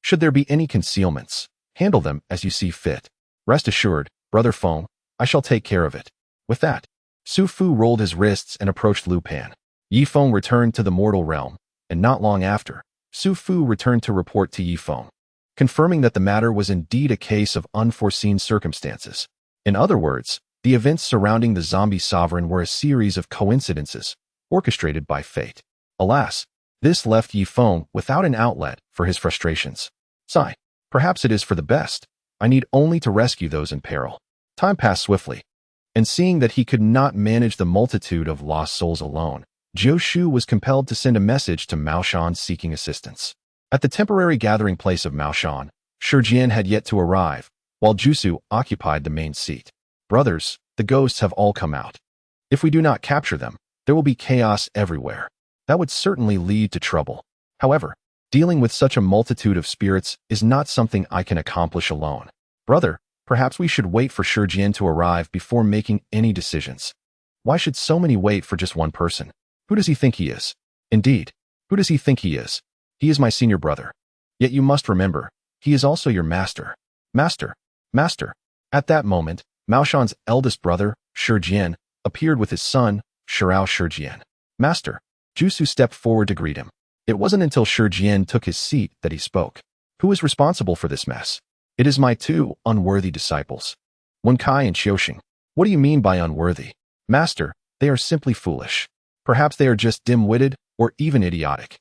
Speaker 1: Should there be any concealments, handle them as you see fit. Rest assured, Brother Feng, I shall take care of it." With that, Su Fu rolled his wrists and approached Lu Pan. Ye Feng returned to the mortal realm, and not long after, Su Fu returned to report to Ye Feng, confirming that the matter was indeed a case of unforeseen circumstances. In other words, the events surrounding the zombie sovereign were a series of coincidences, orchestrated by fate. Alas, this left Ye Feng without an outlet for his frustrations. Sigh, perhaps it is for the best. I need only to rescue those in peril. Time passed swiftly, and seeing that he could not manage the multitude of lost souls alone, Jiu Shu was compelled to send a message to Mao Shan seeking assistance. At the temporary gathering place of Mao Shan, Shi Jian had yet to arrive, while Jusu occupied the main seat. "Brothers, the ghosts have all come out. If we do not capture them, there will be chaos everywhere. That would certainly lead to trouble. However, dealing with such a multitude of spirits is not something I can accomplish alone. Brother, perhaps we should wait for Shi Jian to arrive before making any decisions. Why should so many wait for just one person? Who does he think he is? Indeed, who does he think he is? He is my senior brother. Yet you must remember, he is also your master. Master, master." At that moment, Mao Shan's eldest brother, Shi Jian, appeared with his son, Shirao Shi Jian. "Master." Jusu stepped forward to greet him. It wasn't until Shi Jian took his seat that he spoke. "Who is responsible for this mess?" "It is my two unworthy disciples, Wen Kai and Qiuxing." "What do you mean by unworthy?" "Master, they are simply foolish. Perhaps they are just dim-witted or even idiotic.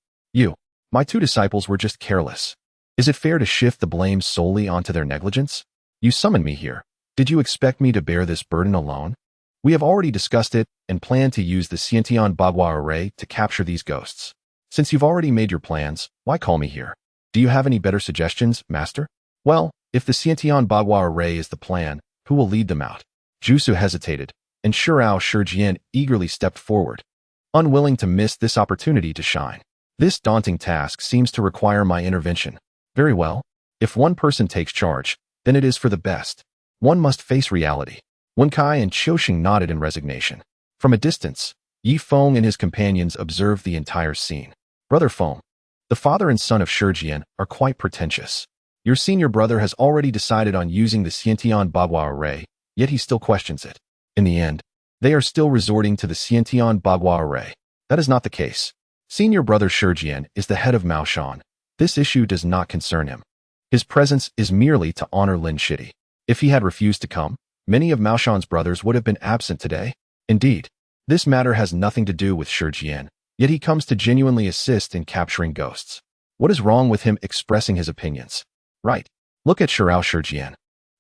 Speaker 1: My two disciples were just careless. Is it fair to shift the blame solely onto their negligence? You summoned me here. Did you expect me to bear this burden alone? We have already discussed it and plan to use the Xiantian Bagua array to capture these ghosts. Since you've already made your plans, why call me here? Do you have any better suggestions, Master?" "Well, if the Xiantian Bagua array is the plan, who will lead them out?" Jusu hesitated, and Shirao Shi Jian eagerly stepped forward, unwilling to miss this opportunity to shine. "This daunting task seems to require my intervention." "Very well. If one person takes charge, then it is for the best. One must face reality." Wen Kai and Qiuxing nodded in resignation. From a distance, Ye Feng and his companions observed the entire scene. "Brother Feng, the father and son of Shi Jian are quite pretentious. Your senior brother has already decided on using the Xiantian Bagua array, yet he still questions it. In the end, they are still resorting to the Xiantian Bagua array. That is not the case. Senior brother Shi Jian is the head of Mao Shan. This issue does not concern him. His presence is merely to honor Lin Shidi. If he had refused to come, many of Mao Shan's brothers would have been absent today. Indeed, this matter has nothing to do with Shi Jian, yet he comes to genuinely assist in capturing ghosts. What is wrong with him expressing his opinions? Right. Look at Shirao Shi Jian.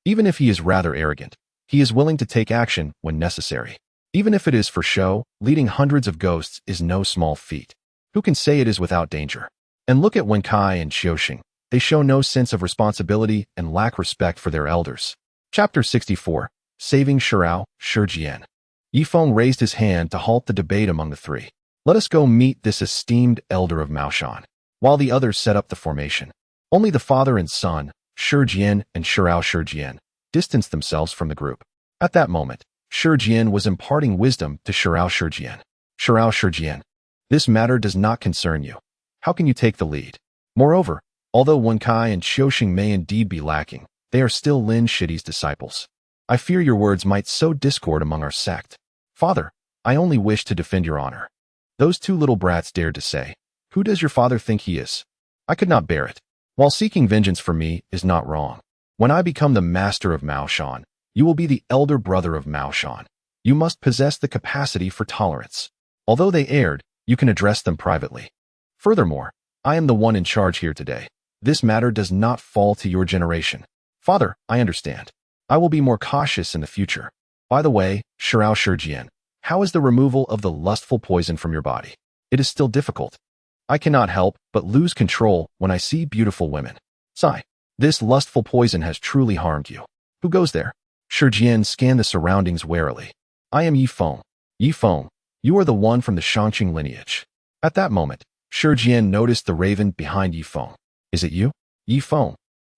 Speaker 1: Even if he is rather arrogant, he is willing to take action when necessary. Even if it is for show, leading hundreds of ghosts is no small feat. Who can say it is without danger? And look at Wen Kai and Qiuxing. They show no sense of responsibility and lack respect for their elders. Chapter 64. Saving Shirao, Shi Jian. Ye Feng raised his hand to halt the debate among the three. "Let us go meet this esteemed elder of Mao Shan," while the others set up the formation. Only the father and son, Shi Jian and Shirao Shi Jian, distanced themselves from the group. At that moment, Shi Jian was imparting wisdom to Shirao Shi Jian. "Shirao Shi Jian, this matter does not concern you. How can you take the lead? Moreover, although Wen Kai and Qiuxing may indeed be lacking, they are still Lin Shidi's disciples. I fear your words might sow discord among our sect. Father, I only wish to defend your honor." Those two little brats dared to say, "Who does your father think he is?" I could not bear it. While seeking vengeance for me is not wrong, when I become the master of Mao Shan, you will be the elder brother of Mao Shan. You must possess the capacity for tolerance. Although they erred, you can address them privately. Furthermore, I am the one in charge here today. This matter does not fall to your generation. Father, I understand. I will be more cautious in the future. By the way, Shirao Shi Jian, how is the removal of the lustful poison from your body? It is still difficult. I cannot help but lose control when I see beautiful women. Sigh, this lustful poison has truly harmed you. Who goes there? Shi Jian scanned the surroundings warily. I am Ye Feng. Ye Feng, you are the one from the Shangqing lineage. At that moment, Shi Jian noticed the raven behind Ye Feng. Is it you? Ye Feng.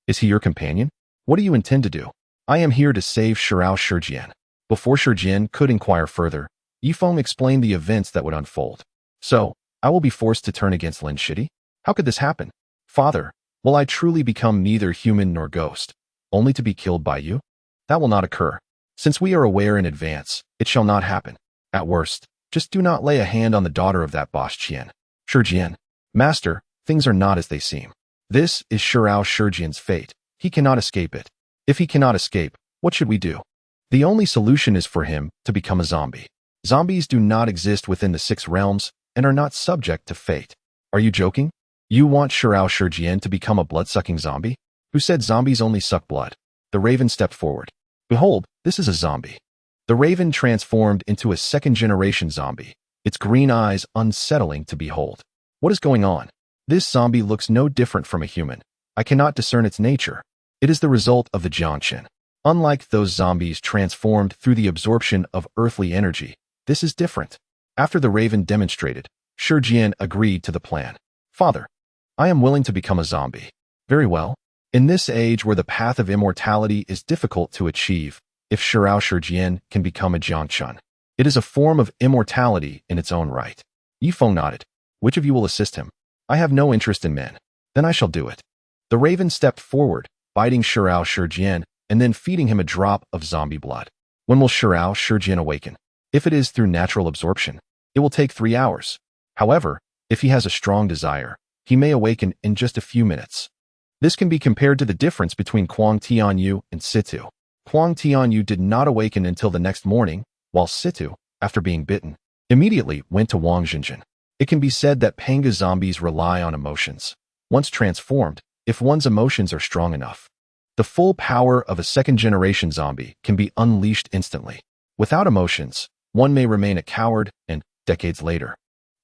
Speaker 1: Is he your companion? What do you intend to do? I am here to save Shi Jian. Before Shi Jian could inquire further, Ye Feng explained the events that would unfold. So, I will be forced to turn against Lin Shidi? How could this happen? Father, will I truly become neither human nor ghost, only to be killed by you? That will not occur. Since we are aware in advance, it shall not happen. At worst, just do not lay a hand on the daughter of that boss Qian. Shi Jian. Master, things are not as they seem. This is Shi Jian's fate. He cannot escape it. If he cannot escape, what should we do? The only solution is for him to become a zombie. Zombies do not exist within the 6 realms and are not subject to fate. Are you joking? You want Shi Jian to become a blood-sucking zombie? Who said zombies only suck blood? The raven stepped forward. Behold, this is a zombie. The raven transformed into a second-generation zombie, its green eyes unsettling to behold. What is going on? This zombie looks no different from a human. I cannot discern its nature. It is the result of the Jiangqin. Unlike those zombies transformed through the absorption of earthly energy, this is different. After the raven demonstrated, Shi Jian agreed to the plan. Father, I am willing to become a zombie. Very well. In this age where the path of immortality is difficult to achieve, if Shi Jian can become a Jiangqin, it is a form of immortality in its own right. Ye Feng nodded. Which of you will assist him? I have no interest in men. Then I shall do it. The raven stepped forward, biting Shi Jian, and then feeding him a drop of zombie blood. When will Shi Jian awaken? If it is through natural absorption, it will take 3 hours. However, if he has a strong desire, he may awaken in just a few minutes. This can be compared to the difference between Kuang Tianyu and Situ. Kuang Tianyu did not awaken until the next morning, while Situ, after being bitten, immediately went to Wang Jinjin. It can be said that Panga zombies rely on emotions. Once transformed, if one's emotions are strong enough, the full power of a second-generation zombie can be unleashed instantly. Without emotions, one may remain a coward and, decades later,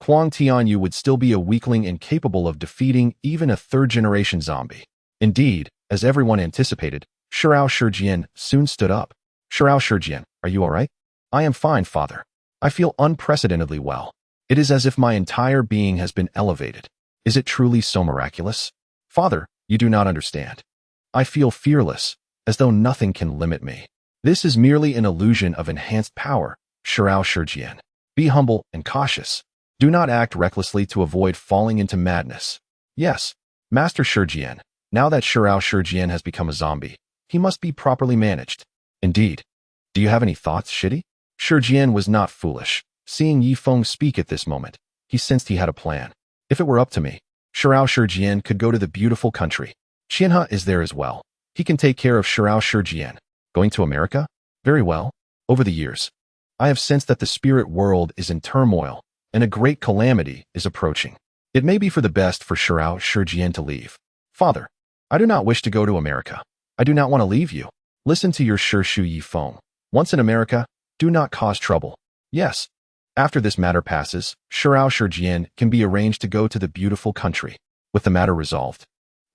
Speaker 1: Kuang Tianyu would still be a weakling incapable of defeating even a third-generation zombie. Indeed, as everyone anticipated, Shi Jian soon stood up. Shi Jian, are you all right? I am fine, father. I feel unprecedentedly well. It is as if my entire being has been elevated. Is it truly so miraculous? Father, you do not understand. I feel fearless, as though nothing can limit me. This is merely an illusion of enhanced power, Shi Jian. Be humble and cautious. Do not act recklessly to avoid falling into madness. Yes, Master Shi Jian, now that Shi Jian has become a zombie, he must be properly managed. Indeed. Do you have any thoughts, Shidi? Shi Jian was not foolish. Seeing Ye Feng speak at this moment, he sensed he had a plan. If it were up to me, Shi Jian could go to the beautiful country. Qianhe is there as well. He can take care of Shi Jian. Going to America? Very well. Over the years, I have sensed that the spirit world is in turmoil, and a great calamity is approaching. It may be for the best for Shi Jian to leave. Father, I do not wish to go to America. I do not want to leave you. Listen to your Shu Ye Feng. Once in America, do not cause trouble. Yes. After this matter passes, Shi Jian can be arranged to go to the beautiful country, with the matter resolved.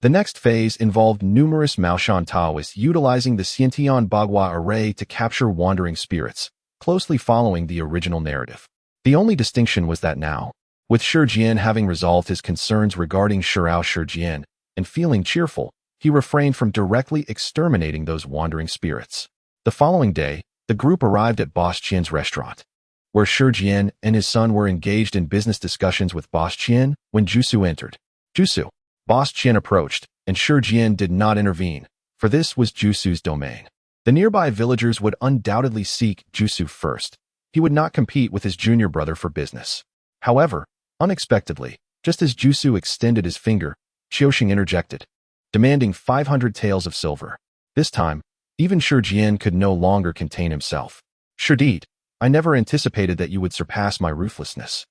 Speaker 1: The next phase involved numerous Maoshan Taoists utilizing the Xiantian Bagua array to capture wandering spirits, closely following the original narrative. The only distinction was that now, with Shi Jian having resolved his concerns regarding Shi Jian and feeling cheerful, he refrained from directly exterminating those wandering spirits. The following day, the group arrived at Boss Qian's restaurant, where Shi Jian and his son were engaged in business discussions with Boss Qian when Jusu entered. Jusu. Boss Qian approached, and Shi Jian did not intervene, for this was Jusu's domain. The nearby villagers would undoubtedly seek Jusu first. He would not compete with his junior brother for business. However, unexpectedly, just as Jusu extended his finger, Qiuxing interjected, demanding 500 taels of silver. This time, even Shi Jian could no longer contain himself. Shidid, I never anticipated that you would surpass my ruthlessness.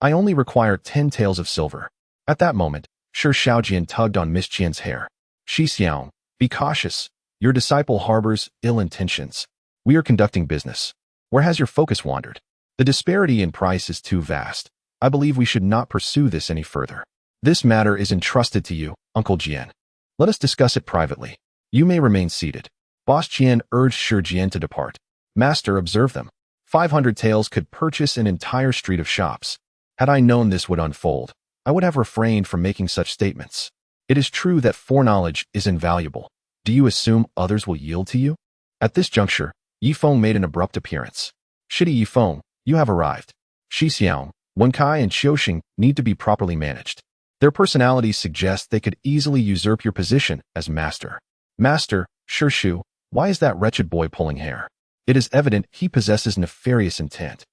Speaker 1: I only require 10 taels of silver. At that moment, Shi Shaojian tugged on Miss Qian's hair. Shi Xiao, be cautious. Your disciple harbors ill intentions. We are conducting business. Where has your focus wandered? The disparity in price is too vast. I believe we should not pursue this any further. This matter is entrusted to you, Uncle Jian. Let us discuss it privately. You may remain seated. Boss Qian urged Shi Jian to depart. Master, observe them. 500 taels could purchase an entire street of shops. Had I known this would unfold, I would have refrained from making such statements. It is true that foreknowledge is invaluable. Do you assume others will yield to you? At this juncture, Ye Feng made an abrupt appearance. Shitty Ye Feng, you have arrived. Shi Xiao, Wen Kai and Xiaoxing need to be properly managed. Their personalities suggest they could easily usurp your position as master. Master, Shu, why is that wretched boy pulling hair? It is evident he possesses nefarious intent.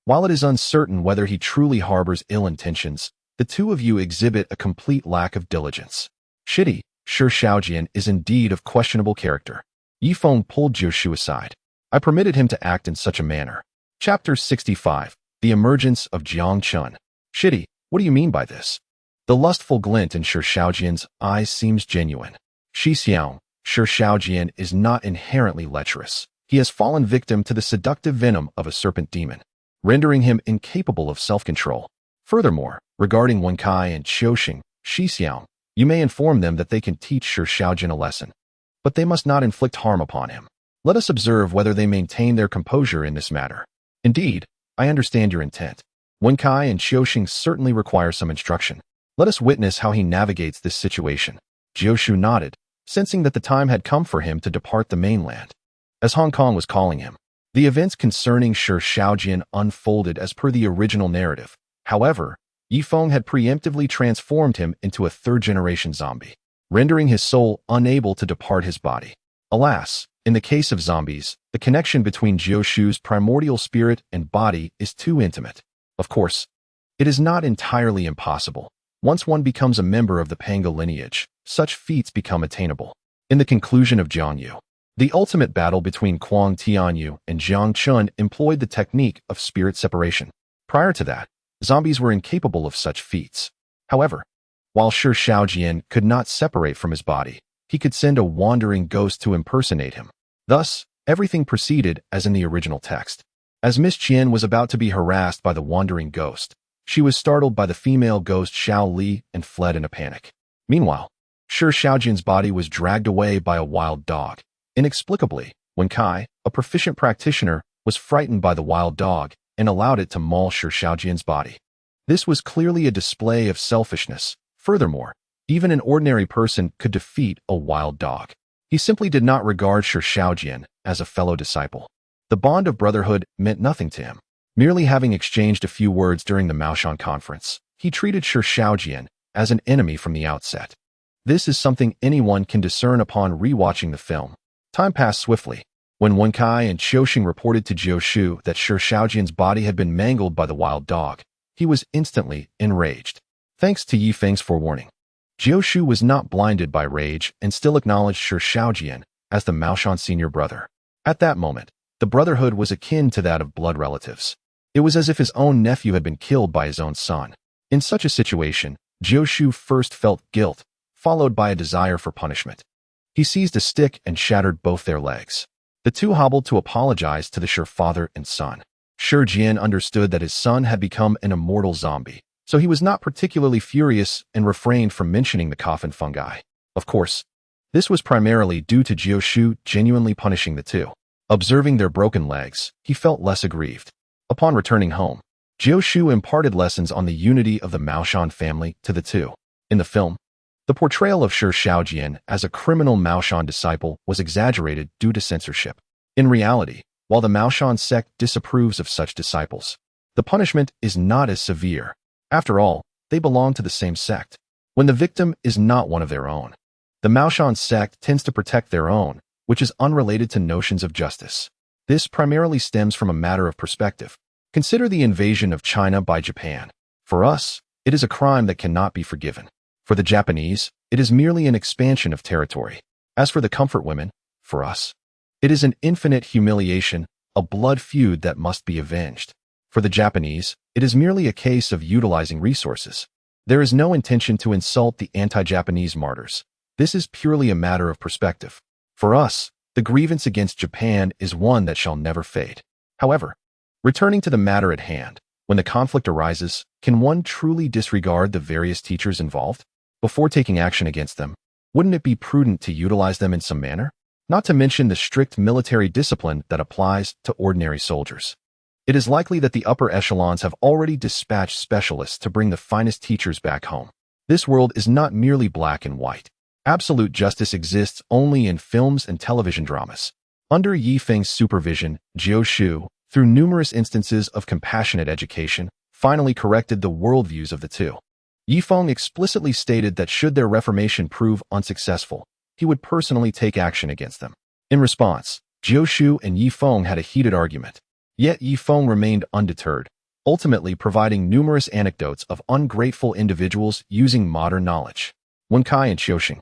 Speaker 1: While it is uncertain whether he truly harbors ill intentions, the two of you exhibit a complete lack of diligence. Shitty, Shi Xiaojian is indeed of questionable character. Ye Feng pulled Jiu aside. I permitted him to act in such a manner. Chapter 65. The Emergence of Jiang Chun. Shitty, what do you mean by this? The lustful glint in Shi Xiaojian's eyes seems genuine. Shi Xiao, Shi Xiaojian is not inherently lecherous. He has fallen victim to the seductive venom of a serpent demon, rendering him incapable of self-control. Furthermore, regarding Wen Kai and Xiaoxing, Shi Xiao, you may inform them that they can teach Shi Xiaojian a lesson, but they must not inflict harm upon him. Let us observe whether they maintain their composure in this matter. Indeed, I understand your intent. Wen Kai and Xiaoxing certainly require some instruction. Let us witness how he navigates this situation. Jiu nodded, sensing that the time had come for him to depart the mainland. As Hong Kong was calling him, the events concerning Shi Xiaojian unfolded as per the original narrative. However, Ye Feng had preemptively transformed him into a third-generation zombie, rendering his soul unable to depart his body. Alas, in the case of zombies, the connection between Jiu primordial spirit and body is too intimate. Of course, it is not entirely impossible. Once one becomes a member of the Panga lineage, such feats become attainable. In the conclusion of Jiangyu, the ultimate battle between Kuang Tianyu and Jiang Chun employed the technique of spirit separation. Prior to that, zombies were incapable of such feats. However, while Shi Xiaojian could not separate from his body, he could send a wandering ghost to impersonate him. Thus, everything proceeded as in the original text. As Miss Qian was about to be harassed by the wandering ghost, she was startled by the female ghost Xiao Li and fled in a panic. Meanwhile, Shi Xiaojian's body was dragged away by a wild dog. Inexplicably, Wen Kai, a proficient practitioner, was frightened by the wild dog and allowed it to maul Shi Xiaojian's body. This was clearly a display of selfishness. Furthermore, even an ordinary person could defeat a wild dog. He simply did not regard Shi Xiaojian as a fellow disciple. The bond of brotherhood meant nothing to him. Merely having exchanged a few words during the Maoshan conference, he treated Shi Xiaojian as an enemy from the outset. This is something anyone can discern upon rewatching the film. Time passed swiftly. When Wen Kai and Xiaoxing reported to Jiu that Shi Xiaojian's body had been mangled by the wild dog, he was instantly enraged. Thanks to Ye Feng's forewarning, Jiu was not blinded by rage and still acknowledged Shi Xiaojian as the Maoshan senior brother. At that moment, the brotherhood was akin to that of blood relatives. It was as if his own nephew had been killed by his own son. In such a situation, Jiu first felt guilt, followed by a desire for punishment. He seized a stick and shattered both their legs. The two hobbled to apologize to the Shi father and son. Shi Jian understood that his son had become an immortal zombie, so he was not particularly furious and refrained from mentioning the coffin fungi. Of course, this was primarily due to Jiu genuinely punishing the two. Observing their broken legs, he felt less aggrieved. Upon returning home, Jiu imparted lessons on the unity of the Maoshan family to the two. In the film, the portrayal of Shi Xiaojian as a criminal Maoshan disciple was exaggerated due to censorship. In reality, while the Maoshan sect disapproves of such disciples, the punishment is not as severe. After all, they belong to the same sect. When the victim is not one of their own, the Maoshan sect tends to protect their own, which is unrelated to notions of justice. This primarily stems from a matter of perspective. Consider the invasion of China by Japan. For us, it is a crime that cannot be forgiven. For the Japanese, it is merely an expansion of territory. As for the comfort women, for us, it is an infinite humiliation, a blood feud that must be avenged. For the Japanese, it is merely a case of utilizing resources. There is no intention to insult the anti-Japanese martyrs. This is purely a matter of perspective. For us, the grievance against Japan is one that shall never fade. However, returning to the matter at hand, when the conflict arises, can one truly disregard the various teachers involved? Before taking action against them, wouldn't it be prudent to utilize them in some manner? Not to mention the strict military discipline that applies to ordinary soldiers. It is likely that the upper echelons have already dispatched specialists to bring the finest teachers back home. This world is not merely black and white. Absolute justice exists only in films and television dramas. Under Ye Feng's supervision, Jiu Shu, through numerous instances of compassionate education, finally corrected the worldviews of the two. Ye Feng explicitly stated that should their reformation prove unsuccessful, he would personally take action against them. In response, Jiu Shu and Ye Feng had a heated argument. Yet Ye Feng remained undeterred, ultimately providing numerous anecdotes of ungrateful individuals using modern knowledge. Wen Kai and Qiuxing,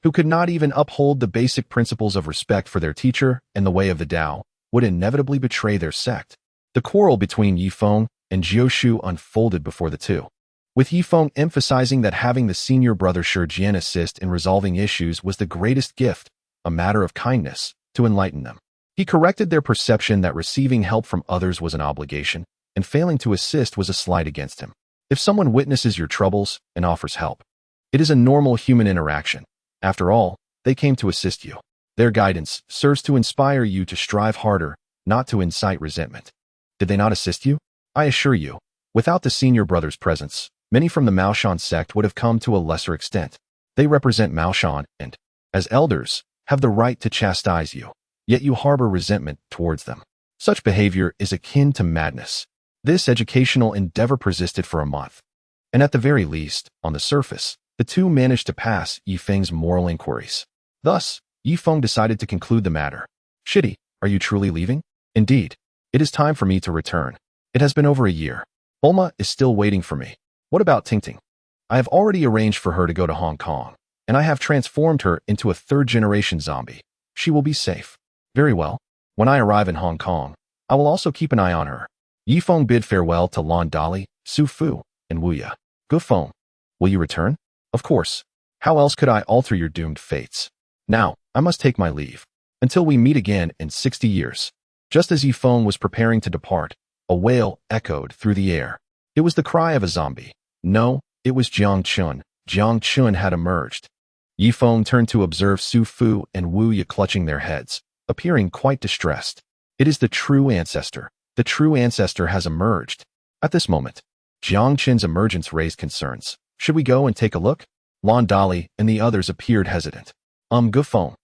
Speaker 1: who could not even uphold the basic principles of respect for their teacher and the way of the Dao, would inevitably betray their sect. The quarrel between Ye Feng and Jiu Shu unfolded before the two, with Ye Feng emphasizing that having the senior brother Shi Jian assist in resolving issues was the greatest gift, a matter of kindness, to enlighten them. He corrected their perception that receiving help from others was an obligation, and failing to assist was a slight against him. If someone witnesses your troubles and offers help, it is a normal human interaction. After all, they came to assist you. Their guidance serves to inspire you to strive harder, not to incite resentment. Did they not assist you? I assure you, without the senior brother's presence, many from the Maoshan sect would have come to a lesser extent. They represent Maoshan and, as elders, have the right to chastise you, yet you harbor resentment towards them. Such behavior is akin to madness. This educational endeavor persisted for a month, and at the very least, on the surface, the two managed to pass Ye Feng's moral inquiries. Thus, Ye Feng decided to conclude the matter. Shitty, are you truly leaving? Indeed. It is time for me to return. It has been over a year. Bulma is still waiting for me. What about Tingting? I have already arranged for her to go to Hong Kong, and I have transformed her into a third-generation zombie. She will be safe. Very well. When I arrive in Hong Kong, I will also keep an eye on her. Ye Feng bid farewell to Lan Dali, Su Fu, and Wu Ya. Ge Feng, will you return? Of course. How else could I alter your doomed fates? Now, I must take my leave. Until we meet again in 60 years. Just as Ye Feng was preparing to depart, a wail echoed through the air. It was the cry of a zombie. No, it was Jiang Chun. Jiang Chun had emerged. Ye Feng turned to observe Su Fu and Wu Ya clutching their heads, appearing quite distressed. It is the true ancestor. The true ancestor has emerged. At this moment, Jiang Chun's emergence raised concerns. Should we go and take a look? Lan Dali and the others appeared hesitant. Ge Feng.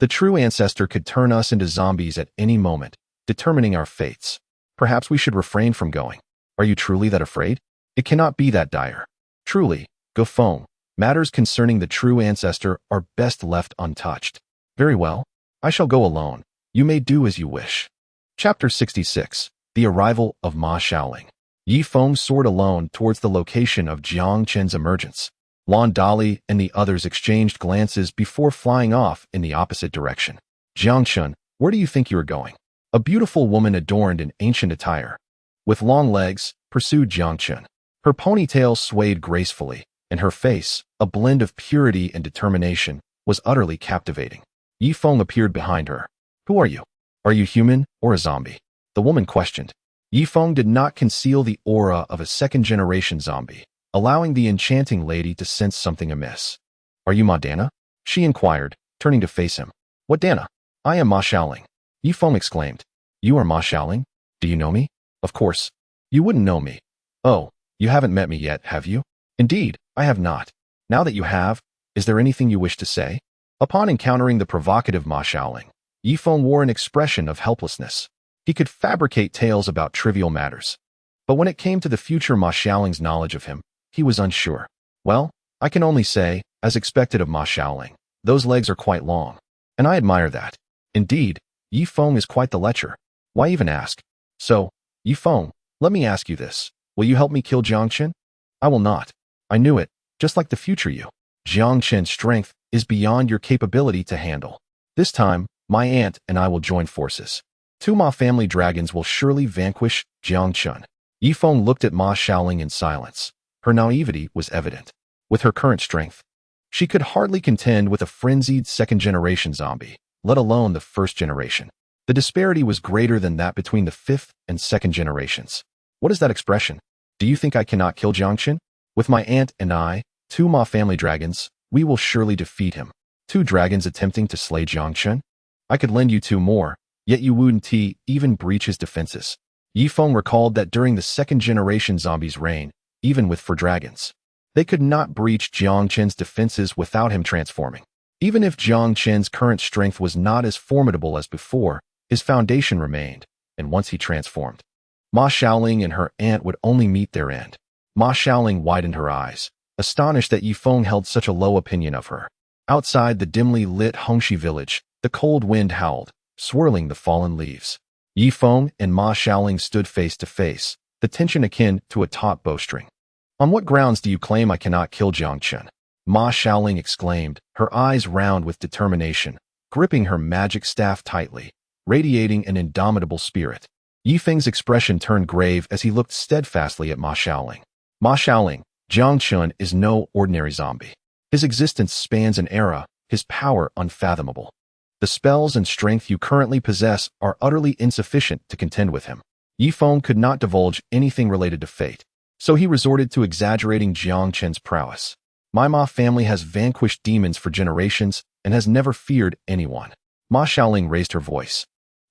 Speaker 1: The true ancestor could turn us into zombies at any moment, determining our fates. Perhaps we should refrain from going. Are you truly that afraid? It cannot be that dire. Truly, Ge Feng, matters concerning the true ancestor are best left untouched. Very well. I shall go alone. You may do as you wish. Chapter 66. The Arrival of Ma Shaoling. Ye Feng soared alone towards the location of Jiang Chen's emergence. Lan Dali and the others exchanged glances before flying off in the opposite direction. Jiang Chen, where do you think you are going? A beautiful woman adorned in ancient attire, with long legs, pursued Jiang Chen. Her ponytail swayed gracefully, and her face, a blend of purity and determination, was utterly captivating. Ye Feng appeared behind her. Who are you? Are you human or a zombie? The woman questioned. Ye Feng did not conceal the aura of a second-generation zombie, allowing the enchanting lady to sense something amiss. Are you Ma Dana? She inquired, turning to face him. What Dana? I am Ma Shaoling. Ye Feng exclaimed. You are Ma Shaoling? Do you know me? Of course. You wouldn't know me. Oh, you haven't met me yet, have you? Indeed, I have not. Now that you have, is there anything you wish to say? Upon encountering the provocative Ma Shaoling, Ye Feng wore an expression of helplessness. He could fabricate tales about trivial matters. But when it came to the future Ma Shaoling's knowledge of him, he was unsure. Well, I can only say, as expected of Ma Shaoling, those legs are quite long. And I admire that. Indeed, Ye Feng is quite the lecher. Why even ask? So, Ye Feng, let me ask you this. Will you help me kill Jiang Chen? I will not. I knew it, just like the future you. Jiang Chen's strength is beyond your capability to handle. This time, my aunt and I will join forces. Two Ma family dragons will surely vanquish Jiang Chen. Ye Feng looked at Ma Shaoling in silence. Her naivety was evident. With her current strength, she could hardly contend with a frenzied second-generation zombie, let alone the first generation. The disparity was greater than that between the fifth and second generations. What is that expression? Do you think I cannot kill Jiang Chen? With my aunt and I, two Ma family dragons, we will surely defeat him. Two dragons attempting to slay Jiang Chen? I could lend you two more, yet you wouldn't even breach his defenses. Ye Feng recalled that during the second-generation zombies' reign, even with for dragons, they could not breach Jiang Chen's defenses without him transforming. Even if Jiang Chen's current strength was not as formidable as before, his foundation remained, and once he transformed, Ma Xiaoling and her aunt would only meet their end. Ma Xiaoling widened her eyes, astonished that Ye Feng held such a low opinion of her. Outside the dimly lit Hongxi village, the cold wind howled, swirling the fallen leaves. Ye Feng and Ma Xiaoling stood face to face, the tension akin to a taut bowstring. "On what grounds do you claim I cannot kill Jiang Chen?" Ma Xiaoling exclaimed, her eyes round with determination, gripping her magic staff tightly, radiating an indomitable spirit. Ye Feng's expression turned grave as he looked steadfastly at Ma Xiaoling. "Ma Xiaoling, Jiang Chen is no ordinary zombie. His existence spans an era, his power unfathomable. The spells and strength you currently possess are utterly insufficient to contend with him." Ye Feng could not divulge anything related to fate, so he resorted to exaggerating Jiang Chen's prowess. "My Ma family has vanquished demons for generations and has never feared anyone." Ma Xiaoling raised her voice,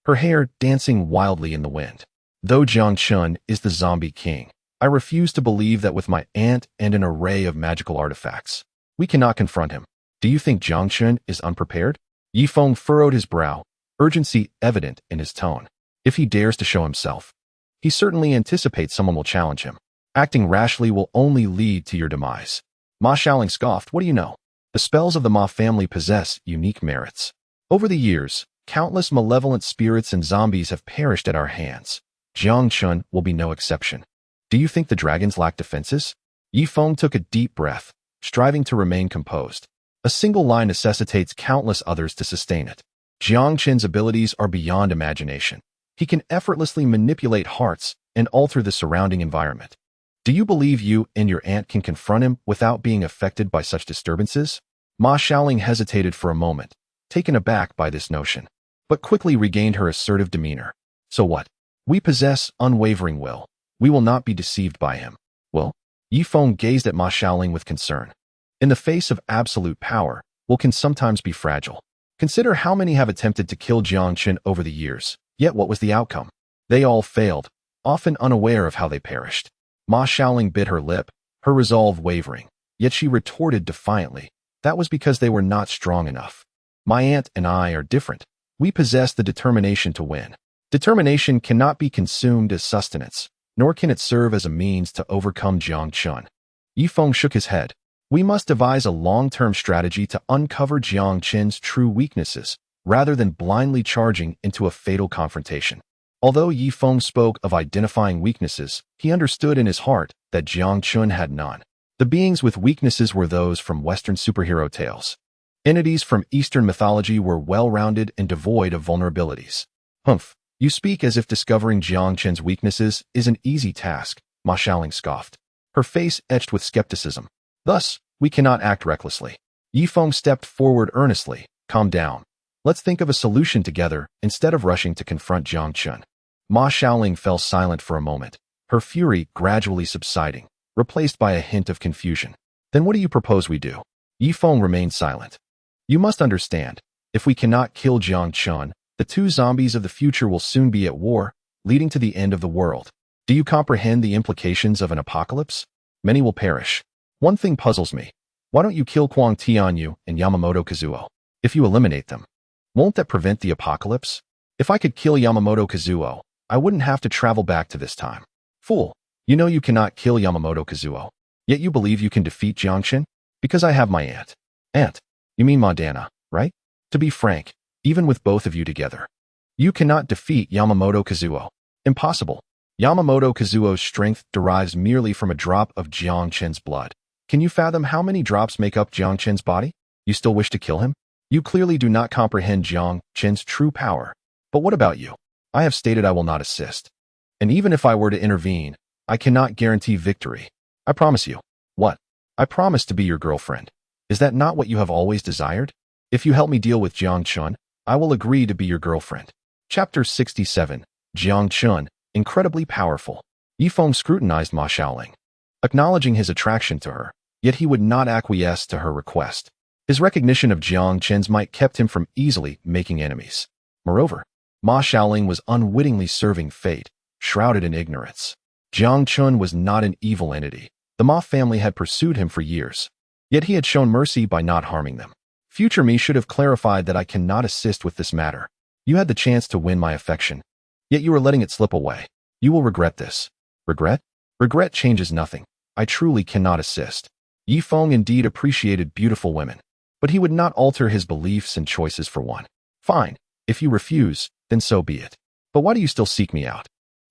Speaker 1: her hair dancing wildly in the wind. "Though Jiang Chen is the zombie king, I refuse to believe that with my aunt and an array of magical artifacts, we cannot confront him. Do you think Jiang Chen is unprepared?" Ye Feng furrowed his brow, urgency evident in his tone. If he dares to show himself, he certainly anticipates someone will challenge him. Acting rashly will only lead to your demise. Ma Xiaoling scoffed, "What do you know? The spells of the Ma family possess unique merits. Over the years, countless malevolent spirits and zombies have perished at our hands. Jiang Chen will be no exception. Do you think the dragons lack defenses?" Ye Feng took a deep breath, striving to remain composed. A single line necessitates countless others to sustain it. Jiang Chen's abilities are beyond imagination. He can effortlessly manipulate hearts and alter the surrounding environment. Do you believe you and your aunt can confront him without being affected by such disturbances? Ma Xiaoling hesitated for a moment, taken aback by this notion, but quickly regained her assertive demeanor. "So what? We possess unwavering will. We will not be deceived by him." "Well?" Ye Feng gazed at Ma Xiaoling with concern. "In the face of absolute power, will can sometimes be fragile. Consider how many have attempted to kill Jiang Chen over the years, yet what was the outcome? They all failed, often unaware of how they perished." Ma Xiaoling bit her lip, her resolve wavering, yet she retorted defiantly, "That was because they were not strong enough. My aunt and I are different. We possess the determination to win. Determination cannot be consumed as sustenance, nor can it serve as a means to overcome Jiang Chen." Ye Feng shook his head. "We must devise a long-term strategy to uncover Jiang Chen's true weaknesses, rather than blindly charging into a fatal confrontation." Although Ye Feng spoke of identifying weaknesses, he understood in his heart that Jiang Chen had none. The beings with weaknesses were those from Western superhero tales. Entities from Eastern mythology were well-rounded and devoid of vulnerabilities. "Humph, you speak as if discovering Jiang Chen's weaknesses is an easy task," Ma Xiaoling scoffed, her face etched with skepticism. "Thus, we cannot act recklessly." Ye Feng stepped forward earnestly. "Calm down. Let's think of a solution together instead of rushing to confront Jiang Chen." Ma Xiaoling fell silent for a moment, her fury gradually subsiding, replaced by a hint of confusion. "Then what do you propose we do?" Ye Feng remained silent. "You must understand, if we cannot kill Jiang Chen, the two zombies of the future will soon be at war, leading to the end of the world. Do you comprehend the implications of an apocalypse? Many will perish. One thing puzzles me. Why don't you kill Kuang Tianyu and Yamamoto Kazuo? If you eliminate them, won't that prevent the apocalypse? If I could kill Yamamoto Kazuo, I wouldn't have to travel back to this time." "Fool, you know you cannot kill Yamamoto Kazuo, yet you believe you can defeat Jiang Chen? Because I have my aunt." "Aunt? You mean Madana, right? To be frank, even with both of you together, you cannot defeat Yamamoto Kazuo. Impossible. Yamamoto Kazuo's strength derives merely from a drop of Jiang Chen's blood. Can you fathom how many drops make up Jiang Chen's body? You still wish to kill him? You clearly do not comprehend Jiang Chen's true power. But what about you? I have stated I will not assist. And even if I were to intervene, I cannot guarantee victory. I promise you." "What?" "I promise to be your girlfriend. Is that not what you have always desired? If you help me deal with Jiang Chen, I will agree to be your girlfriend." Chapter 67. Jiang Chen, incredibly powerful. Ye Feng scrutinized Ma Xiaoling, acknowledging his attraction to her, yet he would not acquiesce to her request. His recognition of Jiang Chen's might kept him from easily making enemies. Moreover, Ma Xiaoling was unwittingly serving fate, shrouded in ignorance. Jiang Chun was not an evil entity. The Ma family had pursued him for years. Yet he had shown mercy by not harming them. Future me should have clarified that I cannot assist with this matter. You had the chance to win my affection. Yet you are letting it slip away. You will regret this. Regret? Regret changes nothing. I truly cannot assist. Ye Feng indeed appreciated beautiful women, but he would not alter his beliefs and choices for one. Fine. If you refuse, then so be it. But why do you still seek me out?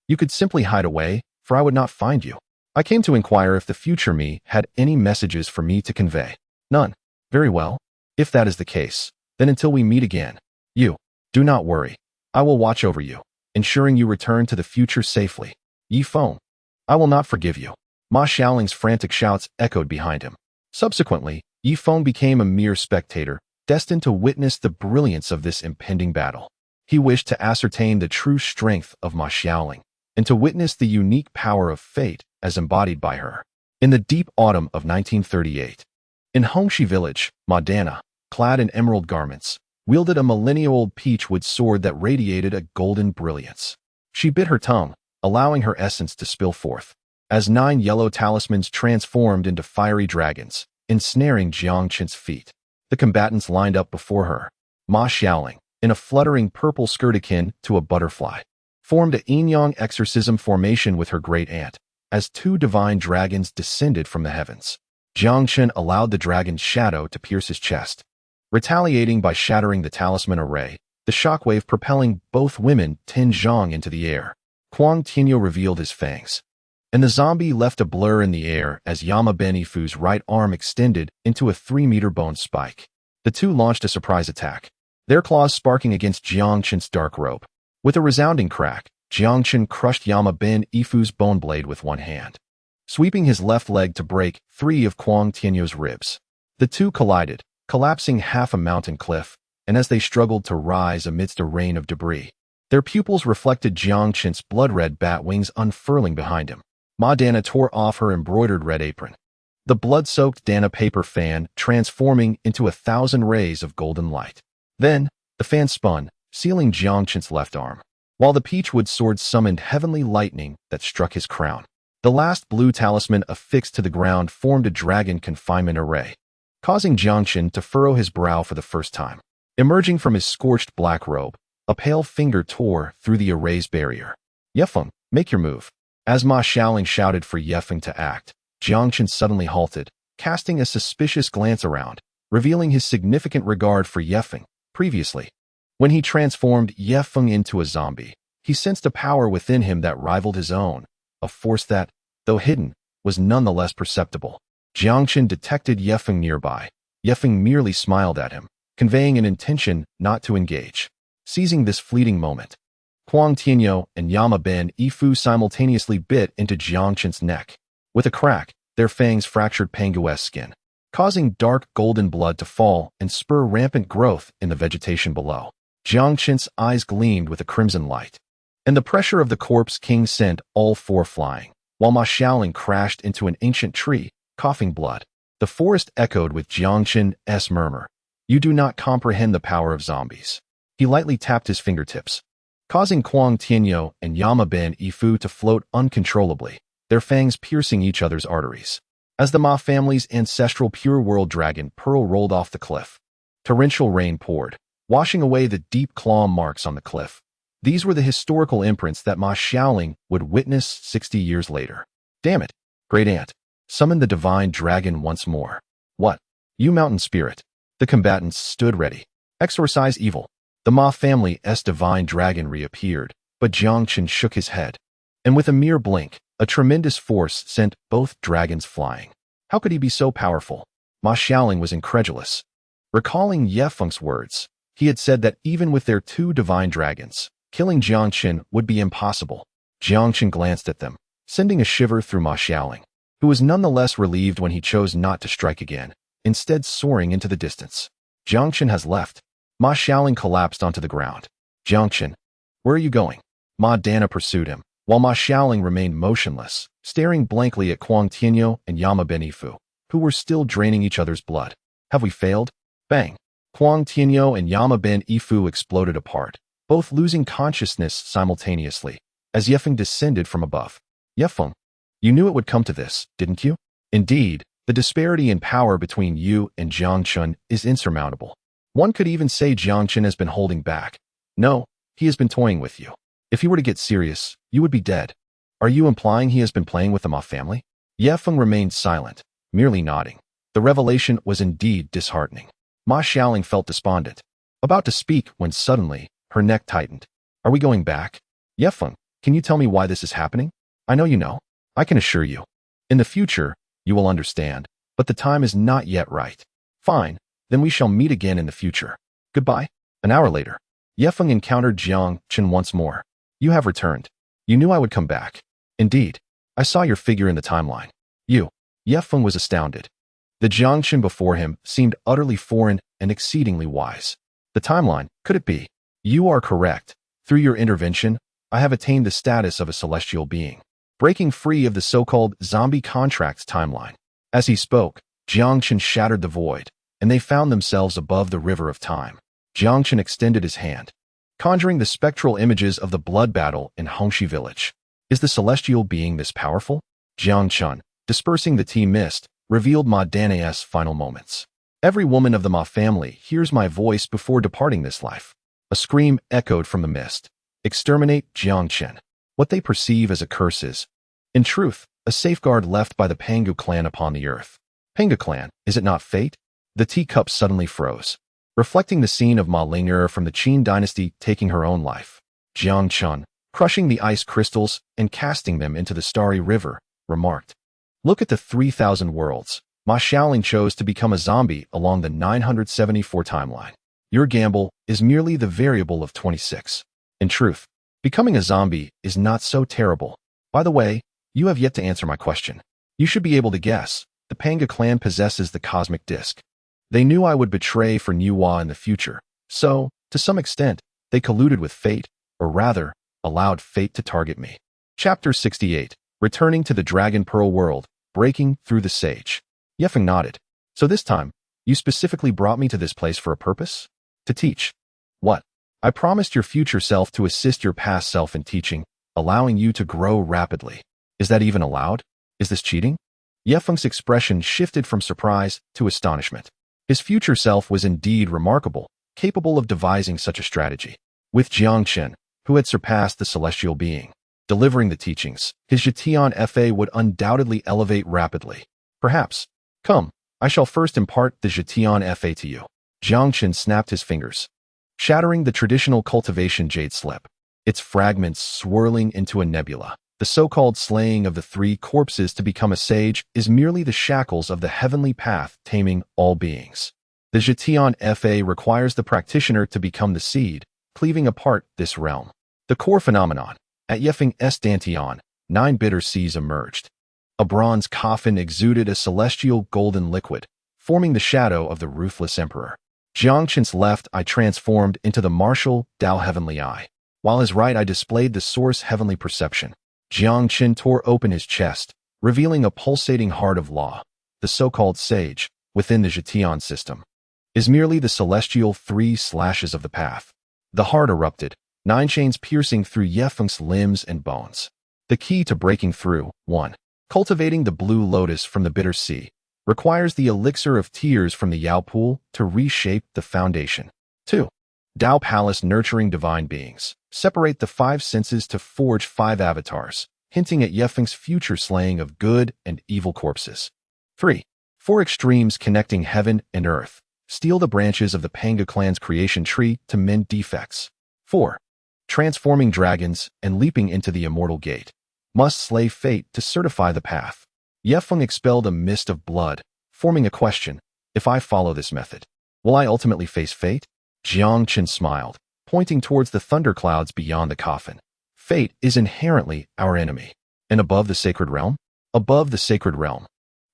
Speaker 1: You could simply hide away, for I would not find you. I came to inquire if the future me had any messages for me to convey. None. Very well. If that is the case, then until we meet again, do not worry. I will watch over you, ensuring you return to the future safely. Ye Feng. I will not forgive you. Ma Xiaoling's frantic shouts echoed behind him. Subsequently, Ye Feng became a mere spectator, destined to witness the brilliance of this impending battle. He wished to ascertain the true strength of Ma Xiaoling, and to witness the unique power of fate as embodied by her. In the deep autumn of 1938, in Hongxi village, Ma Dana, clad in emerald garments, wielded a millennia-old peachwood sword that radiated a golden brilliance. She bit her tongue, allowing her essence to spill forth, as 9 yellow talismans transformed into fiery dragons, ensnaring Jiang Chen's feet. The combatants lined up before her. Ma Xiaoling, in a fluttering purple skirt akin to a butterfly, formed a yin-yang exorcism formation with her great aunt, as 2 divine dragons descended from the heavens. Jiang Chen allowed the dragon's shadow to pierce his chest, retaliating by shattering the talisman array, the shockwave propelling both women Tin Zhang into the air. Kuang Tianyo revealed his fangs, and the zombie left a blur in the air as Yama Ben Ifu's right arm extended into a 3-meter bone spike. The two launched a surprise attack, their claws sparking against Jiang Chen's dark robe. With a resounding crack, Jiang Chen crushed Yama Ben Ifu's bone blade with one hand, sweeping his left leg to break 3 of Kuang Tianyo's ribs. The two collided, collapsing half a mountain cliff, and as they struggled to rise amidst a rain of debris, their pupils reflected Jiang Chen's blood-red bat wings unfurling behind him. Ma Dana tore off her embroidered red apron, the blood-soaked Dana paper fan transforming into 1,000 rays of golden light. Then, the fan spun, sealing Jiang Chen's left arm, while the peachwood sword summoned heavenly lightning that struck his crown. The last blue talisman affixed to the ground formed a dragon confinement array, causing Jiang Chen to furrow his brow for the first time. Emerging from his scorched black robe, a pale finger tore through the array's barrier. Ye Feng, make your move. As Ma Xiaoling shouted for Ye Feng to act, Jiang Chen suddenly halted, casting a suspicious glance around, revealing his significant regard for Ye Feng. Previously, when he transformed Ye Feng into a zombie, he sensed a power within him that rivaled his own, a force that, though hidden, was nonetheless perceptible. Jiang Chen detected Ye Feng nearby. Ye Feng merely smiled at him, conveying an intention not to engage. Seizing this fleeting moment, Kuang Tianyo and Yama Ben Ifu simultaneously bit into Jiang Chen's neck. With a crack, their fangs fractured Pangu's skin, causing dark golden blood to fall and spur rampant growth in the vegetation below. Jiang Chen's eyes gleamed with a crimson light, and the pressure of the corpse king sent all 4 flying, while Ma Xiaoling crashed into an ancient tree, coughing blood. The forest echoed with Jiang Chen's murmur. You do not comprehend the power of zombies. He lightly tapped his fingertips, causing Kuang Tianyo and Yama Ben Ifu to float uncontrollably, their fangs piercing each other's arteries. As the Ma family's ancestral pure world dragon Pearl rolled off the cliff, torrential rain poured, washing away the deep claw marks on the cliff. These were the historical imprints that Ma Xiaoling would witness 60 years later. Damn it, great aunt. Summon the divine dragon once more. What? You mountain spirit. The combatants stood ready. Exorcise evil. The Ma family's divine dragon reappeared, but Jiang Chen shook his head, and with a mere blink, a tremendous force sent both dragons flying. How could he be so powerful? Ma Xiaoling was incredulous. Recalling Ye Feng's words, he had said that even with their 2 divine dragons, killing Jiang Chen would be impossible. Jiang Chen glanced at them, sending a shiver through Ma Xiaoling, who was nonetheless relieved when he chose not to strike again, instead soaring into the distance. Jiang Chen has left. Ma Xiaoling collapsed onto the ground. Jiang Chen, where are you going? Ma Dana pursued him, while Ma Xiaoling remained motionless, staring blankly at Kuang Tianyo and Yama Ben Ifu, who were still draining each other's blood. Have we failed? Bang! Kuang Tianyo and Yama Ben Ifu exploded apart, both losing consciousness simultaneously, as Ye Feng descended from above. Ye Feng, you knew it would come to this, didn't you? Indeed, the disparity in power between you and Jiang Chun is insurmountable. One could even say Jiang Chun has been holding back. No, he has been toying with you. If he were to get serious, you would be dead. Are you implying he has been playing with the Ma family? Ye Feng remained silent, merely nodding. The revelation was indeed disheartening. Ma Xiaoling felt despondent, about to speak when suddenly her neck tightened. Are we going back? Ye Feng, can you tell me why this is happening? I know you know. I can assure you. In the future, you will understand, but the time is not yet right. Fine, then we shall meet again in the future. Goodbye. An hour later, Ye Feng encountered Jiang Chun once more. You have returned. You knew I would come back. Indeed, I saw your figure in the timeline. Ye Feng was astounded. The Jiang Chun before him seemed utterly foreign and exceedingly wise. The timeline, could it be? You are correct. Through your intervention, I have attained the status of a celestial being, breaking free of the so-called zombie contracts timeline. As he spoke, Jiang Chun shattered the void, and they found themselves above the river of time. Jiang Chun extended his hand, conjuring the spectral images of the blood battle in Hongxi village. Is the celestial being this powerful? Jiang Chun, dispersing the tea mist, revealed Ma Danae's final moments. Every woman of the Ma family hears my voice before departing this life. A scream echoed from the mist. Exterminate Jiang Chun. What they perceive as a curse is, in truth, a safeguard left by the Pangu clan upon the earth. Pangu clan, is it not fate? The teacup suddenly froze, reflecting the scene of Ma Ling'er from the Qin dynasty taking her own life. Jiang Chun, crushing the ice crystals and casting them into the starry river, remarked, "Look at the 3,000 worlds. Ma Xiaoling chose to become a zombie along the 974 timeline. Your gamble is merely the variable of 26. In truth, becoming a zombie is not so terrible. By the way, you have yet to answer my question. You should be able to guess. The Pangu clan possesses the cosmic disc. They knew I would betray for Nuwa in the future, so, to some extent, they colluded with fate, or rather, allowed fate to target me." Chapter 68. Returning to the Dragon Pearl world, breaking through the sage. Ye Feng nodded. So this time, you specifically brought me to this place for a purpose? To teach. What? I promised your future self to assist your past self in teaching, allowing you to grow rapidly. Is that even allowed? Is this cheating? Ye Feng's expression shifted from surprise to astonishment. His future self was indeed remarkable, capable of devising such a strategy. With Jiang Chun, who had surpassed the celestial being, delivering the teachings, his Zhetian Fa would undoubtedly elevate rapidly. Perhaps. Come, I shall first impart the Zhetian Fa to you. Jiang Chun snapped his fingers, shattering the traditional cultivation jade slip, its fragments swirling into a nebula. The so-called slaying of the 3 corpses to become a sage is merely the shackles of the heavenly path taming all beings. The Zhetian Fa requires the practitioner to become the seed, cleaving apart this realm. The core phenomenon. At Ye Feng's Dantian, 9 bitter seas emerged. A bronze coffin exuded a celestial golden liquid, forming the shadow of the ruthless emperor. Jiang Chun's left eye transformed into the martial Dao Heavenly Eye, while his right eye displayed the source Heavenly Perception. Jiang Chun tore open his chest, revealing a pulsating heart of law. The so-called sage, within the Zhetian system, is merely the celestial 3 slashes of the path. The heart erupted, 9 chains piercing through Ye Feng's limbs and bones. The key to breaking through. 1. Cultivating the blue lotus from the bitter sea requires the elixir of tears from the Yao pool to reshape the foundation. 2. Dao Palace nurturing divine beings. Separate the 5 senses to forge 5 avatars, hinting at Ye Feng's future slaying of good and evil corpses. 3. 4 extremes connecting heaven and earth. Steal the branches of the Pangu clan's creation tree to mend defects. 4. Transforming dragons and leaping into the immortal gate. Must slay fate to certify the path. Ye Feng expelled a mist of blood, forming a question. If I follow this method, will I ultimately face fate? Jiang Chun smiled, pointing towards the thunderclouds beyond the coffin. Fate is inherently our enemy. And above the sacred realm? Above the sacred realm.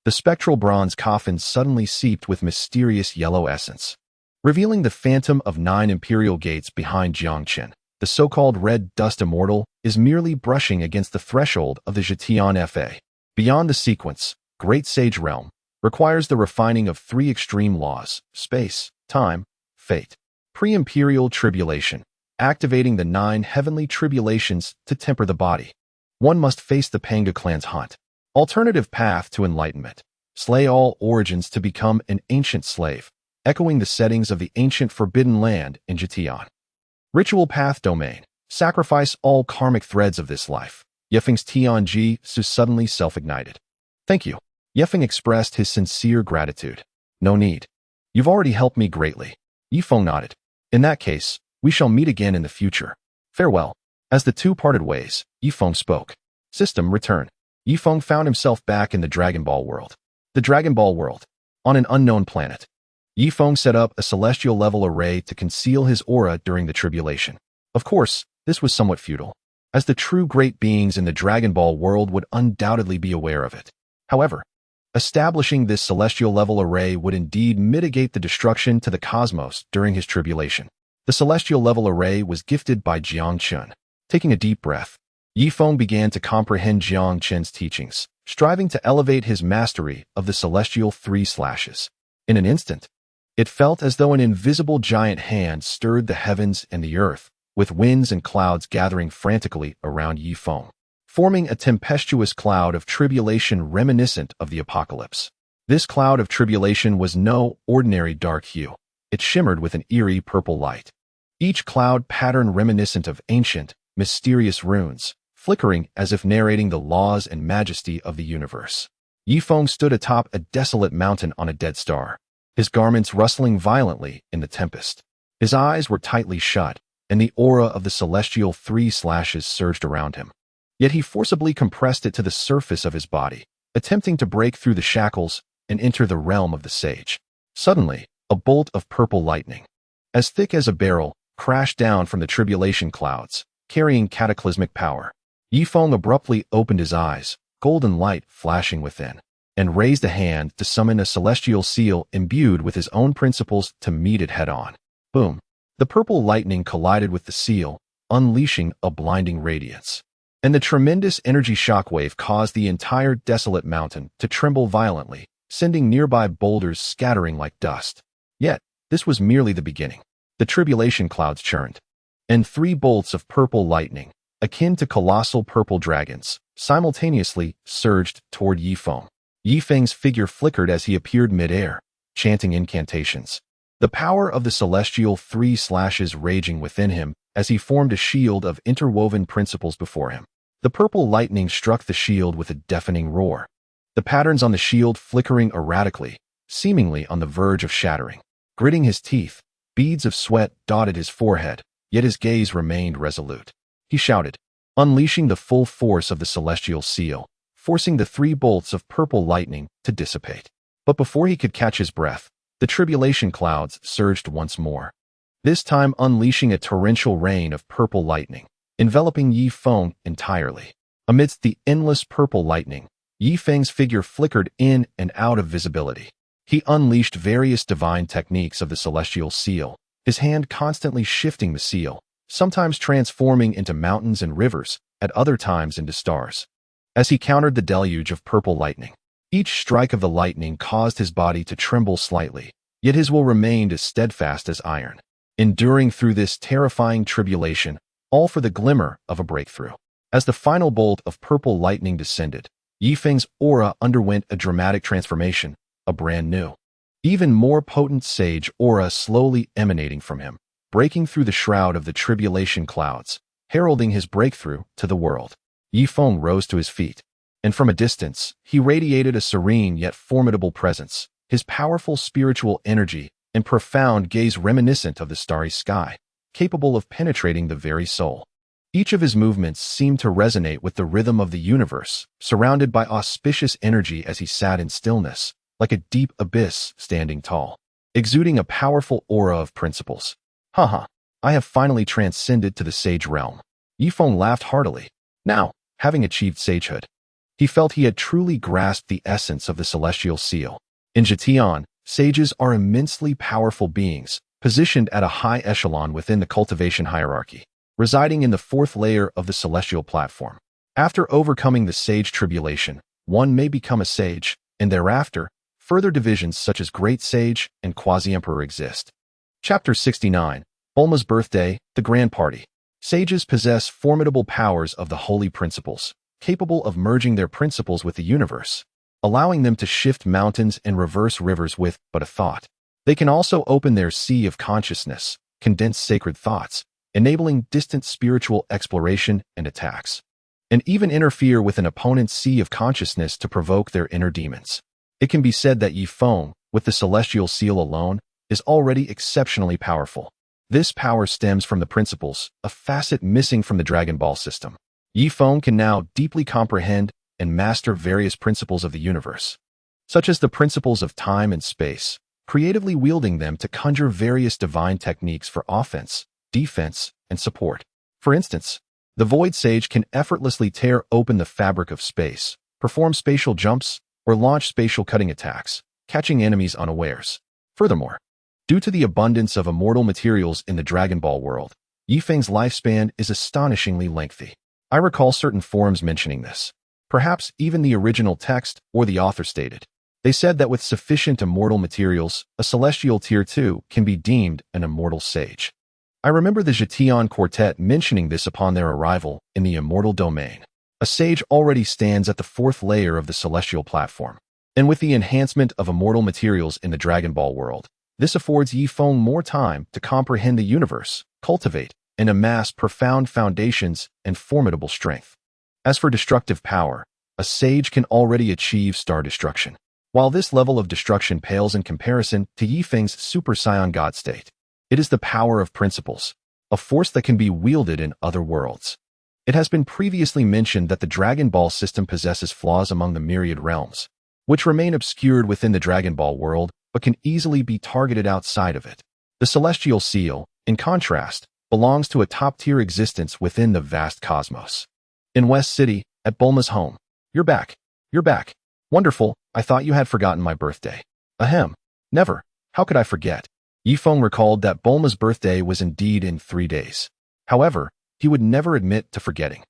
Speaker 1: The spectral bronze coffin suddenly seeped with mysterious yellow essence, revealing the phantom of 9 imperial gates behind Jiang Chun. The so-called red dust immortal is merely brushing against the threshold of the Zhetian Fa. Beyond the sequence, Great Sage Realm requires the refining of 3 extreme laws: space, time, fate. Pre-imperial tribulation. activating the 9 heavenly tribulations to temper the body. One must face the Panga clan's hunt. Alternative path to enlightenment. Slay all origins to become an ancient slave, echoing the settings of the ancient forbidden land in Jitian. Ritual path domain. Sacrifice all karmic threads of this life. Ye Feng's Tianji suddenly self-ignited. Thank you. Ye Feng expressed his sincere gratitude. No need. You've already helped me greatly. Ye Feng nodded. In that case, we shall meet again in the future. Farewell. As the two parted ways, Ye Feng spoke. System return. Ye Feng found himself back in the Dragon Ball world. The Dragon Ball world. On an unknown planet. Ye Feng set up a celestial level array to conceal his aura during the tribulation. Of course, this was somewhat futile, as the true great beings in the Dragon Ball world would undoubtedly be aware of it. However, establishing this celestial level array would indeed mitigate the destruction to the cosmos during his tribulation. The celestial level array was gifted by Jiang Chun. Taking a deep breath, Ye Feng began to comprehend Jiang Chen's teachings, striving to elevate his mastery of the celestial 3 slashes. In an instant, it felt as though an invisible giant hand stirred the heavens and the earth, with winds and clouds gathering frantically around Ye Feng, forming a tempestuous cloud of tribulation reminiscent of the apocalypse. This cloud of tribulation was no ordinary dark hue. It shimmered with an eerie purple light. Each cloud pattern reminiscent of ancient, mysterious runes, flickering as if narrating the laws and majesty of the universe. Ye Feng stood atop a desolate mountain on a dead star, his garments rustling violently in the tempest. His eyes were tightly shut, and the aura of the celestial 3 slashes surged around him. Yet he forcibly compressed it to the surface of his body, attempting to break through the shackles and enter the realm of the sage. Suddenly, a bolt of purple lightning, as thick as a barrel, crashed down from the tribulation clouds, carrying cataclysmic power. Ye Feng abruptly opened his eyes, golden light flashing within, and raised a hand to summon a celestial seal imbued with his own principles to meet it head-on. Boom! The purple lightning collided with the seal, unleashing a blinding radiance. And the tremendous energy shockwave caused the entire desolate mountain to tremble violently, sending nearby boulders scattering like dust. Yet, this was merely the beginning. The tribulation clouds churned, and 3 bolts of purple lightning, akin to colossal purple dragons, simultaneously surged toward Ye Feng. Ye Feng's figure flickered as he appeared mid-air, chanting incantations. The power of the celestial 3 slashes raging within him as he formed a shield of interwoven principles before him. The purple lightning struck the shield with a deafening roar, the patterns on the shield flickering erratically, seemingly on the verge of shattering. Gritting his teeth, beads of sweat dotted his forehead, yet his gaze remained resolute. He shouted, unleashing the full force of the celestial seal, forcing the 3 bolts of purple lightning to dissipate. But before he could catch his breath, the tribulation clouds surged once more, this time unleashing a torrential rain of purple lightning, enveloping Ye Feng entirely. Amidst the endless purple lightning, Ye Feng's figure flickered in and out of visibility. He unleashed various divine techniques of the celestial seal, his hand constantly shifting the seal, sometimes transforming into mountains and rivers, at other times into stars. As he countered the deluge of purple lightning, each strike of the lightning caused his body to tremble slightly, yet his will remained as steadfast as iron, enduring through this terrifying tribulation, all for the glimmer of a breakthrough. As the final bolt of purple lightning descended, Ye Feng's aura underwent a dramatic transformation, a brand new, even more potent sage aura slowly emanating from him, breaking through the shroud of the tribulation clouds, heralding his breakthrough to the world. Ye Feng rose to his feet, and from a distance, he radiated a serene yet formidable presence, his powerful spiritual energy and profound gaze reminiscent of the starry sky, capable of penetrating the very soul. Each of his movements seemed to resonate with the rhythm of the universe, surrounded by auspicious energy as he sat in stillness, like a deep abyss standing tall, exuding a powerful aura of principles. Haha, I have finally transcended to the sage realm. Ye Feng laughed heartily. Now, having achieved sagehood, he felt he had truly grasped the essence of the celestial seal. In Jitian, sages are immensely powerful beings, positioned at a high echelon within the cultivation hierarchy, residing in the 4th layer of the celestial platform. After overcoming the sage tribulation, one may become a sage, and thereafter, further divisions such as Great Sage and Quasi-Emperor exist. Chapter 69. Bulma's birthday, the grand party. Sages possess formidable powers of the holy principles, capable of merging their principles with the universe, allowing them to shift mountains and reverse rivers with but a thought. They can also open their sea of consciousness, condense sacred thoughts, enabling distant spiritual exploration and attacks, and even interfere with an opponent's sea of consciousness to provoke their inner demons. It can be said that Ye Feng, with the celestial seal alone, is already exceptionally powerful. This power stems from the principles, a facet missing from the Dragon Ball system. Ye Feng can now deeply comprehend and master various principles of the universe, such as the principles of time and space, creatively wielding them to conjure various divine techniques for offense, defense, and support. For instance, the Void Sage can effortlessly tear open the fabric of space, perform spatial jumps, or launch spatial cutting attacks, catching enemies unawares. Furthermore, due to the abundance of immortal materials in the Dragon Ball world, Ye Feng's lifespan is astonishingly lengthy. I recall certain forums mentioning this. Perhaps even the original text or the author stated. They said that with sufficient immortal materials, a celestial tier 2 can be deemed an immortal sage. I remember the Jetian Quartet mentioning this upon their arrival in the immortal domain. A sage already stands at the 4th layer of the celestial platform. And with the enhancement of immortal materials in the Dragon Ball world, this affords Ye Feng more time to comprehend the universe, cultivate, and amass profound foundations and formidable strength. As for destructive power, a sage can already achieve star destruction. While this level of destruction pales in comparison to Ye Feng's Super Saiyan God state, it is the power of principles, a force that can be wielded in other worlds. It has been previously mentioned that the Dragon Ball system possesses flaws among the myriad realms, which remain obscured within the Dragon Ball world but can easily be targeted outside of it. The Celestial Seal, in contrast, belongs to a top-tier existence within the vast cosmos. In West City, at Bulma's home. You're back. You're back. Wonderful, I thought you had forgotten my birthday. Ahem. Never. How could I forget? Ye Feng recalled that Bulma's birthday was indeed in 3 days. However, he would never admit to forgetting.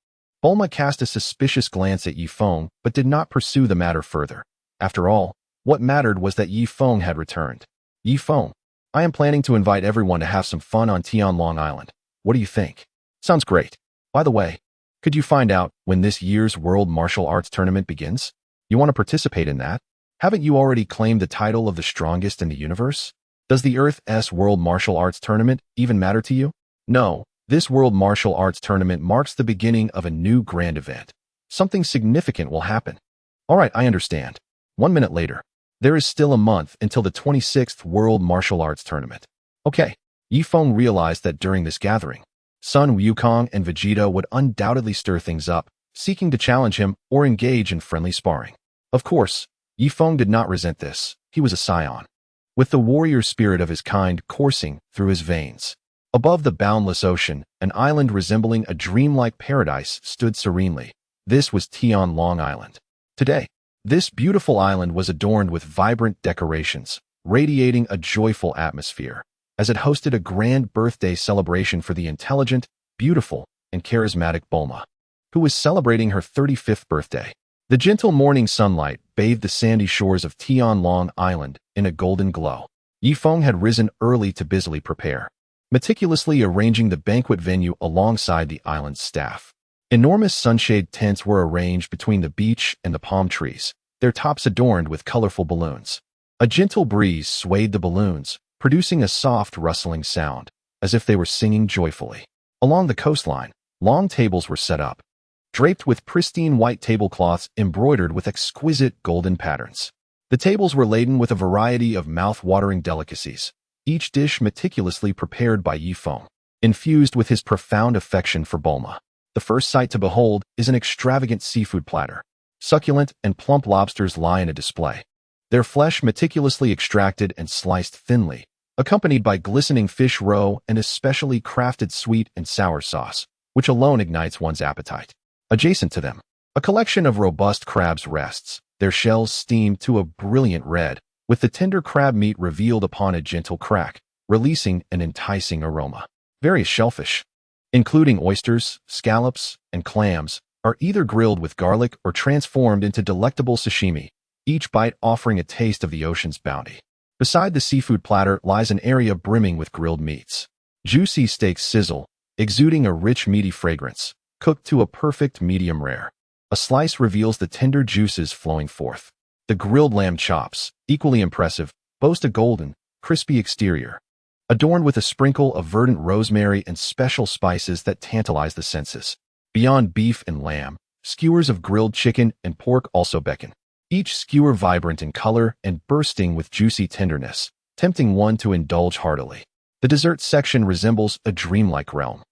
Speaker 1: Bulma cast a suspicious glance at Ye Feng, but did not pursue the matter further. After all, what mattered was that Ye Feng had returned. Ye Feng, I am planning to invite everyone to have some fun on Tianlong Island. What do you think? Sounds great. By the way, could you find out when this year's World Martial Arts Tournament begins? You want to participate in that? Haven't you already claimed the title of the strongest in the universe? Does the Earth's World Martial Arts Tournament even matter to you? No, this World Martial Arts Tournament marks the beginning of a new grand event. Something significant will happen. All right, I understand. 1 minute later. There is still a month until the 26th World Martial Arts Tournament. Okay, Ye Feng realized that during this gathering, Sun Wukong and Vegeta would undoubtedly stir things up, seeking to challenge him or engage in friendly sparring. Of course, Ye Feng did not resent this. He was a scion, with the warrior spirit of his kind coursing through his veins. Above the boundless ocean, an island resembling a dreamlike paradise stood serenely. This was Tianlong Island. Today, this beautiful island was adorned with vibrant decorations, radiating a joyful atmosphere, as it hosted a grand birthday celebration for the intelligent, beautiful, and charismatic Bulma, who was celebrating her 35th birthday. The gentle morning sunlight bathed the sandy shores of Tianlong Island in a golden glow. Ye Feng had risen early to busily prepare, meticulously arranging the banquet venue alongside the island's staff. Enormous sunshade tents were arranged between the beach and the palm trees, their tops adorned with colorful balloons. A gentle breeze swayed the balloons, producing a soft rustling sound, as if they were singing joyfully. Along the coastline, long tables were set up, draped with pristine white tablecloths embroidered with exquisite golden patterns. The tables were laden with a variety of mouth-watering delicacies, each dish meticulously prepared by Ye Feng, infused with his profound affection for Bulma. The first sight to behold is an extravagant seafood platter. Succulent and plump lobsters lie in a display, their flesh meticulously extracted and sliced thinly, accompanied by glistening fish roe and especially crafted sweet and sour sauce, which alone ignites one's appetite. Adjacent to them, a collection of robust crabs rests, their shells steamed to a brilliant red, with the tender crab meat revealed upon a gentle crack, releasing an enticing aroma. Various shellfish, including oysters, scallops, and clams, are either grilled with garlic or transformed into delectable sashimi, each bite offering a taste of the ocean's bounty. Beside the seafood platter lies an area brimming with grilled meats. Juicy steaks sizzle, exuding a rich meaty fragrance, cooked to a perfect medium rare. A slice reveals the tender juices flowing forth. The grilled lamb chops, equally impressive, boast a golden, crispy exterior, adorned with a sprinkle of verdant rosemary and special spices that tantalize the senses. Beyond beef and lamb, skewers of grilled chicken and pork also beckon, each skewer vibrant in color and bursting with juicy tenderness, tempting one to indulge heartily. The dessert section resembles a dreamlike realm.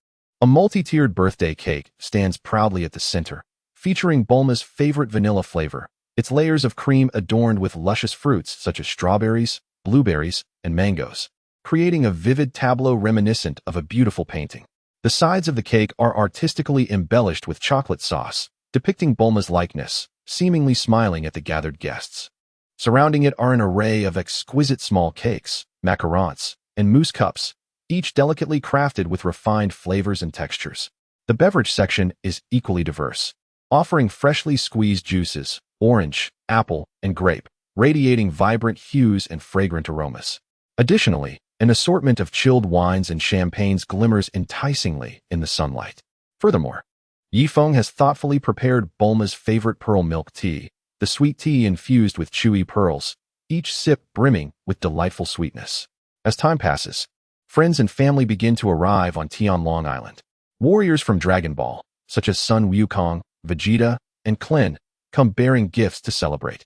Speaker 1: A multi-tiered birthday cake stands proudly at the center, featuring Bulma's favorite vanilla flavor, its layers of cream adorned with luscious fruits such as strawberries, blueberries, and mangoes, creating a vivid tableau reminiscent of a beautiful painting. The sides of the cake are artistically embellished with chocolate sauce, depicting Bulma's likeness, seemingly smiling at the gathered guests. Surrounding it are an array of exquisite small cakes, macarons, and mousse cups, each delicately crafted with refined flavors and textures. The beverage section is equally diverse, offering freshly squeezed juices, orange, apple, and grape, radiating vibrant hues and fragrant aromas. Additionally, an assortment of chilled wines and champagnes glimmers enticingly in the sunlight. Furthermore, Ye Feng has thoughtfully prepared Bulma's favorite pearl milk tea, the sweet tea infused with chewy pearls, each sip brimming with delightful sweetness. As time passes, friends and family begin to arrive on Tianlong Island. Warriors from Dragon Ball, such as Sun Wukong, Vegeta, and Klin, come bearing gifts to celebrate,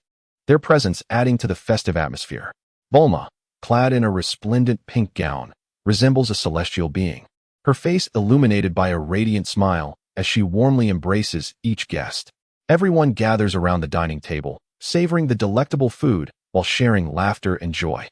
Speaker 1: their presence adding to the festive atmosphere. Bulma, clad in a resplendent pink gown, resembles a celestial being, her face illuminated by a radiant smile as she warmly embraces each guest. Everyone gathers around the dining table, savoring the delectable food while sharing laughter and joy.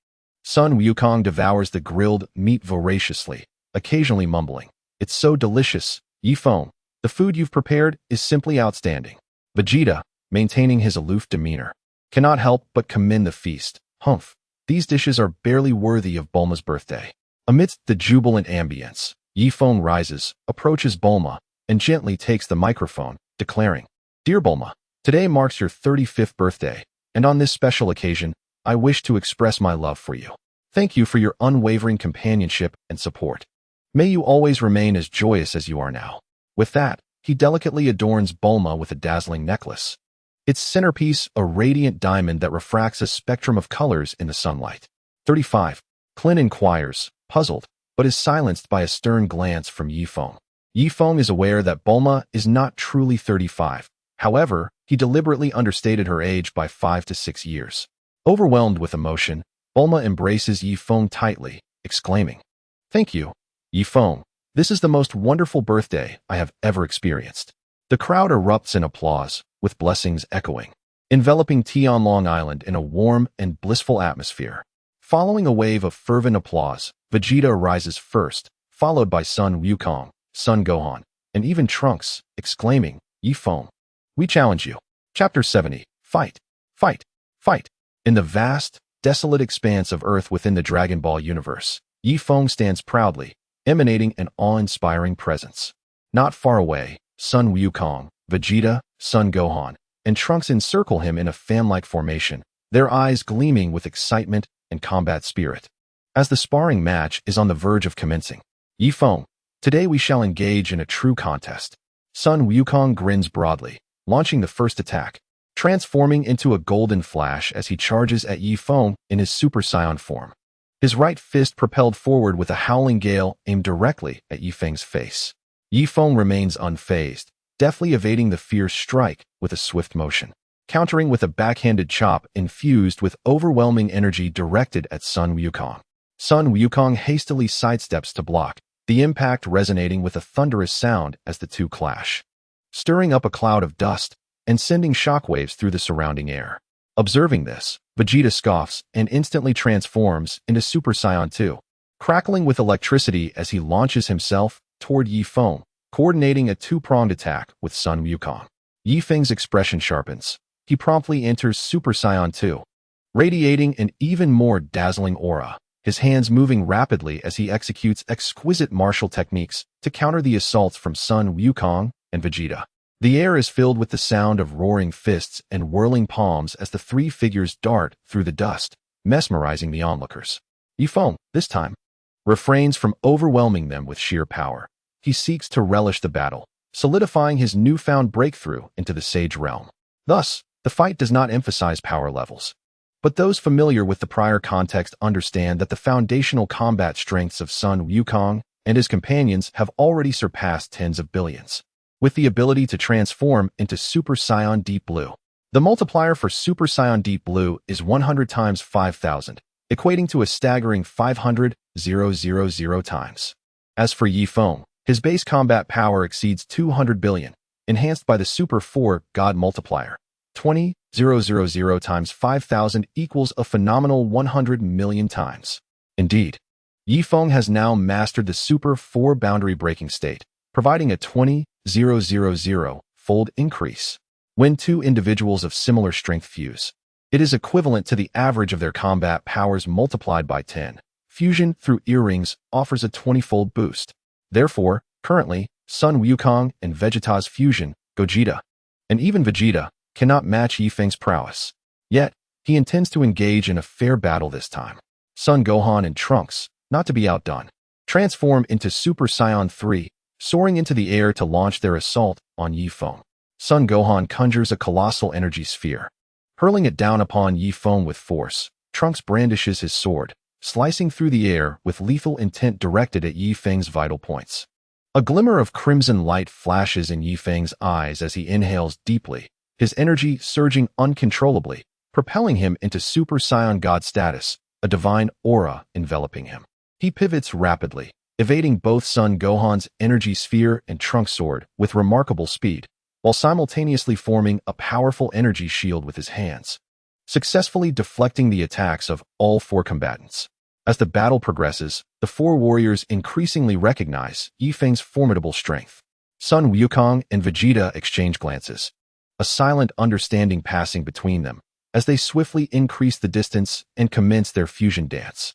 Speaker 1: Sun Wukong devours the grilled meat voraciously, occasionally mumbling, "It's so delicious, Ye Feng. The food you've prepared is simply outstanding." Vegeta, maintaining his aloof demeanor, cannot help but commend the feast. "Humph, these dishes are barely worthy of Bulma's birthday." Amidst the jubilant ambience, Ye Feng rises, approaches Bulma, and gently takes the microphone, declaring, "Dear Bulma, today marks your 35th birthday, and on this special occasion, I wish to express my love for you. Thank you for your unwavering companionship and support. May you always remain as joyous as you are now." With that, he delicately adorns Bulma with a dazzling necklace, its centerpiece a radiant diamond that refracts a spectrum of colors in the sunlight. 35. Klin inquires, puzzled, but is silenced by a stern glance from Ye Feng. Ye Feng is aware that Bulma is not truly 35. However, he deliberately understated her age by 5 to 6 years. Overwhelmed with emotion, Bulma embraces Ye Feng tightly, exclaiming, "Thank you, Ye Feng. This is the most wonderful birthday I have ever experienced." The crowd erupts in applause, with blessings echoing, enveloping Tianlong Island in a warm and blissful atmosphere. Following a wave of fervent applause, Vegeta rises first, followed by Sun Wukong, Sun Gohan, and even Trunks, exclaiming, "Ye Feng, we challenge you." Chapter 70. Fight! Fight! Fight! In the vast, desolate expanse of Earth within the Dragon Ball universe, Ye Feng stands proudly, emanating an awe-inspiring presence. Not far away, Sun Wukong, Vegeta, Sun Gohan, and Trunks encircle him in a fan-like formation, their eyes gleaming with excitement and combat spirit. As the sparring match is on the verge of commencing, "Ye Feng, today we shall engage in a true contest." Sun Wukong grins broadly, launching the first attack, transforming into a golden flash as he charges at Ye Feng in his Super Saiyan form. His right fist propelled forward with a howling gale aimed directly at Ye Feng's face. Ye Feng remains unfazed, deftly evading the fierce strike with a swift motion, countering with a backhanded chop infused with overwhelming energy directed at Sun Wukong. Sun Wukong hastily sidesteps to block, the impact resonating with a thunderous sound as the two clash, stirring up a cloud of dust and sending shockwaves through the surrounding air. Observing this, Vegeta scoffs and instantly transforms into Super Saiyan 2, crackling with electricity as he launches himself toward Ye Feng, coordinating a two-pronged attack with Sun Wukong. Ye Feng's expression sharpens. He promptly enters Super Saiyan 2, radiating an even more dazzling aura, his hands moving rapidly as he executes exquisite martial techniques to counter the assaults from Sun Wukong and Vegeta. The air is filled with the sound of roaring fists and whirling palms as the three figures dart through the dust, mesmerizing the onlookers. "Ye Feng, this time, refrains from overwhelming them with sheer power. He seeks to relish the battle, solidifying his newfound breakthrough into the sage realm. Thus, the fight does not emphasize power levels. But those familiar with the prior context understand that the foundational combat strengths of Sun Wukong and his companions have already surpassed tens of billions, with the ability to transform into Super Saiyan Deep Blue. The multiplier for Super Saiyan Deep Blue is 100 times 5,000, equating to a staggering 500,000 times. As for Ye Feng, his base combat power exceeds 200 billion, enhanced by the Super 4 God multiplier. 20,000 times 5,000 equals a phenomenal 100 million times. Indeed, Ye Feng has now mastered the Super 4 boundary-breaking state, providing a 20,000-fold increase. When two individuals of similar strength fuse, it is equivalent to the average of their combat powers multiplied by 10. Fusion through earrings offers a 20-fold boost. Therefore, currently, Sun Wukong and Vegeta's fusion, Gogeta, and even Vegeta, cannot match Ye Feng's prowess. Yet, he intends to engage in a fair battle this time. Son Gohan and Trunks, not to be outdone, transform into Super Saiyan 3, soaring into the air to launch their assault on Ye Feng. Son Gohan conjures a colossal energy sphere. Hurling it down upon Ye Feng with force, Trunks brandishes his sword, slicing through the air with lethal intent directed at Ye Feng's vital points. A glimmer of crimson light flashes in Ye Feng's eyes as he inhales deeply, his energy surging uncontrollably, propelling him into Super Saiyan God status, a divine aura enveloping him. He pivots rapidly, evading both Son Gohan's energy sphere and Trunks' sword with remarkable speed, while simultaneously forming a powerful energy shield with his hands, successfully deflecting the attacks of all four combatants. As the battle progresses, the four warriors increasingly recognize Ye Feng's formidable strength. Sun Wukong and Vegeta exchange glances, a silent understanding passing between them, as they swiftly increase the distance and commence their fusion dance.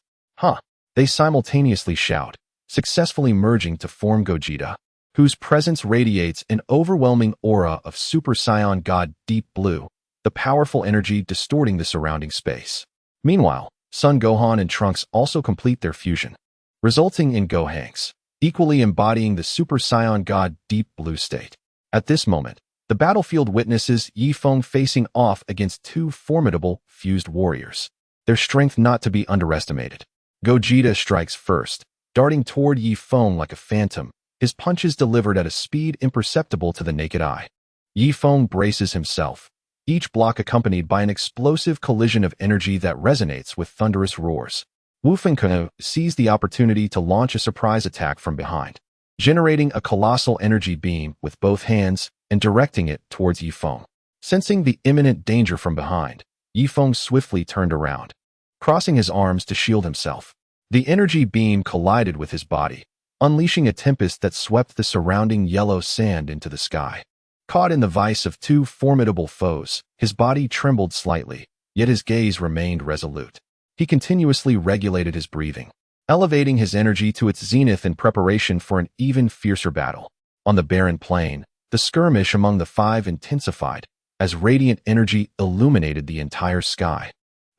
Speaker 1: They simultaneously shout, successfully merging to form Gogeta, whose presence radiates an overwhelming aura of Super Saiyan God Deep Blue, the powerful energy distorting the surrounding space. Meanwhile, Son Gohan and Trunks also complete their fusion, resulting in Gohanks, equally embodying the Super Saiyan God Deep Blue state. At this moment, the battlefield witnesses Ye Feng facing off against two formidable, fused warriors, their strength not to be underestimated. Gogeta strikes first, darting toward Ye Feng like a phantom, his punches delivered at a speed imperceptible to the naked eye. Ye Feng braces himself, each block accompanied by an explosive collision of energy that resonates with thunderous roars. Wu Fengkunu sees the opportunity to launch a surprise attack from behind, generating a colossal energy beam with both hands and directing it towards Ye Feng. Sensing the imminent danger from behind, Ye Feng swiftly turned around, crossing his arms to shield himself. The energy beam collided with his body, unleashing a tempest that swept the surrounding yellow sand into the sky. Caught in the vice of two formidable foes, his body trembled slightly, yet his gaze remained resolute. He continuously regulated his breathing, elevating his energy to its zenith in preparation for an even fiercer battle. On the barren plain, the skirmish among the five intensified, as radiant energy illuminated the entire sky.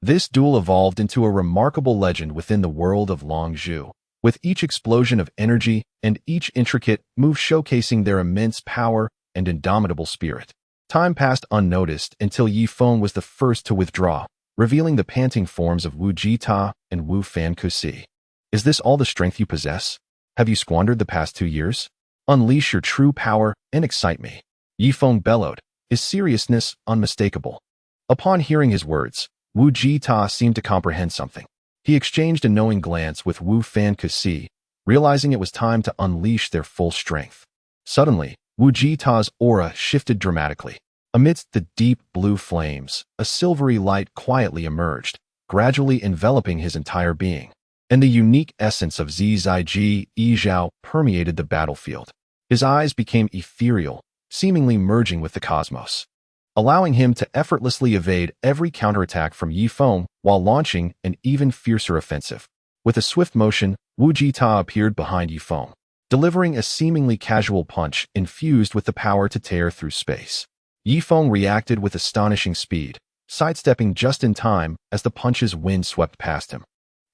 Speaker 1: This duel evolved into a remarkable legend within the world of Longzhu, with each explosion of energy and each intricate move showcasing their immense power and indomitable spirit. Time passed unnoticed until Ye Feng was the first to withdraw, revealing the panting forms of Wu Jita and Wu Fan Kusi. Is this all the strength you possess? Have you squandered the past 2 years? Unleash your true power and excite me. Ye Feng bellowed, his seriousness unmistakable. Upon hearing his words, Wu Jita seemed to comprehend something. He exchanged a knowing glance with Wu Fan Kusi, realizing it was time to unleash their full strength. Suddenly, Wu Jita's aura shifted dramatically. Amidst the deep blue flames, a silvery light quietly emerged, gradually enveloping his entire being. And the unique essence of Zizai Yizhao permeated the battlefield. His eyes became ethereal, seemingly merging with the cosmos, allowing him to effortlessly evade every counterattack from Ye Feng while launching an even fiercer offensive. With a swift motion, Wu Jita appeared behind Ye Feng, delivering a seemingly casual punch infused with the power to tear through space. Ye Feng reacted with astonishing speed, sidestepping just in time as the punch's wind swept past him,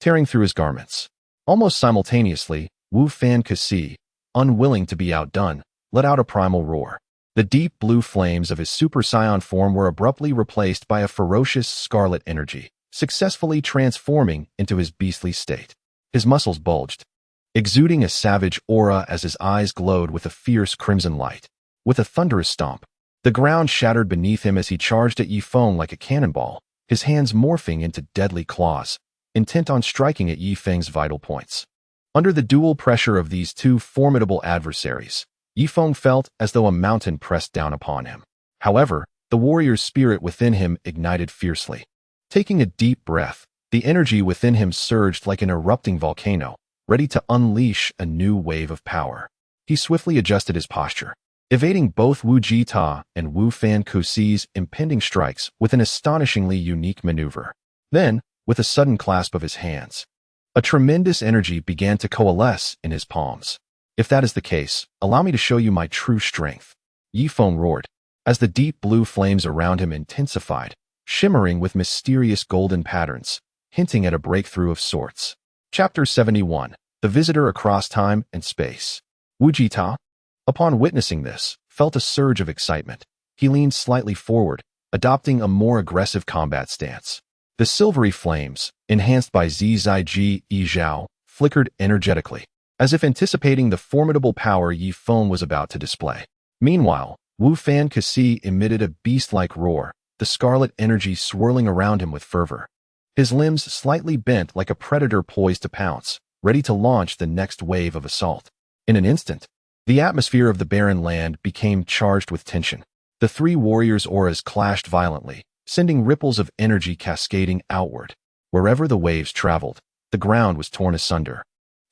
Speaker 1: tearing through his garments. Almost simultaneously, Wu Fan Kasi, unwilling to be outdone, let out a primal roar. The deep blue flames of his Super Saiyan form were abruptly replaced by a ferocious scarlet energy, successfully transforming into his beastly state. His muscles bulged, exuding a savage aura as his eyes glowed with a fierce crimson light. With a thunderous stomp, the ground shattered beneath him as he charged at Ye Feng like a cannonball, his hands morphing into deadly claws, intent on striking at Ye Feng's vital points. Under the dual pressure of these two formidable adversaries, Ye Feng felt as though a mountain pressed down upon him. However, the warrior's spirit within him ignited fiercely. Taking a deep breath, the energy within him surged like an erupting volcano, ready to unleash a new wave of power. He swiftly adjusted his posture, evading both Wu Jita and Wu Fan Kusi's impending strikes with an astonishingly unique maneuver. Then, with a sudden clasp of his hands, a tremendous energy began to coalesce in his palms. If that is the case, allow me to show you my true strength. Ye Feng roared, as the deep blue flames around him intensified, shimmering with mysterious golden patterns, hinting at a breakthrough of sorts. Chapter 71. The Visitor Across Time and Space. Wu Jita, upon witnessing this, felt a surge of excitement. He leaned slightly forward, adopting a more aggressive combat stance. The silvery flames, enhanced by Ziji Yi Zhao, flickered energetically, as if anticipating the formidable power Ye Feng was about to display. Meanwhile, Wu Fan Kasi emitted a beast-like roar, the scarlet energy swirling around him with fervor. His limbs slightly bent like a predator poised to pounce, ready to launch the next wave of assault. In an instant, the atmosphere of the barren land became charged with tension. The three warriors' auras clashed violently, sending ripples of energy cascading outward. Wherever the waves traveled, the ground was torn asunder.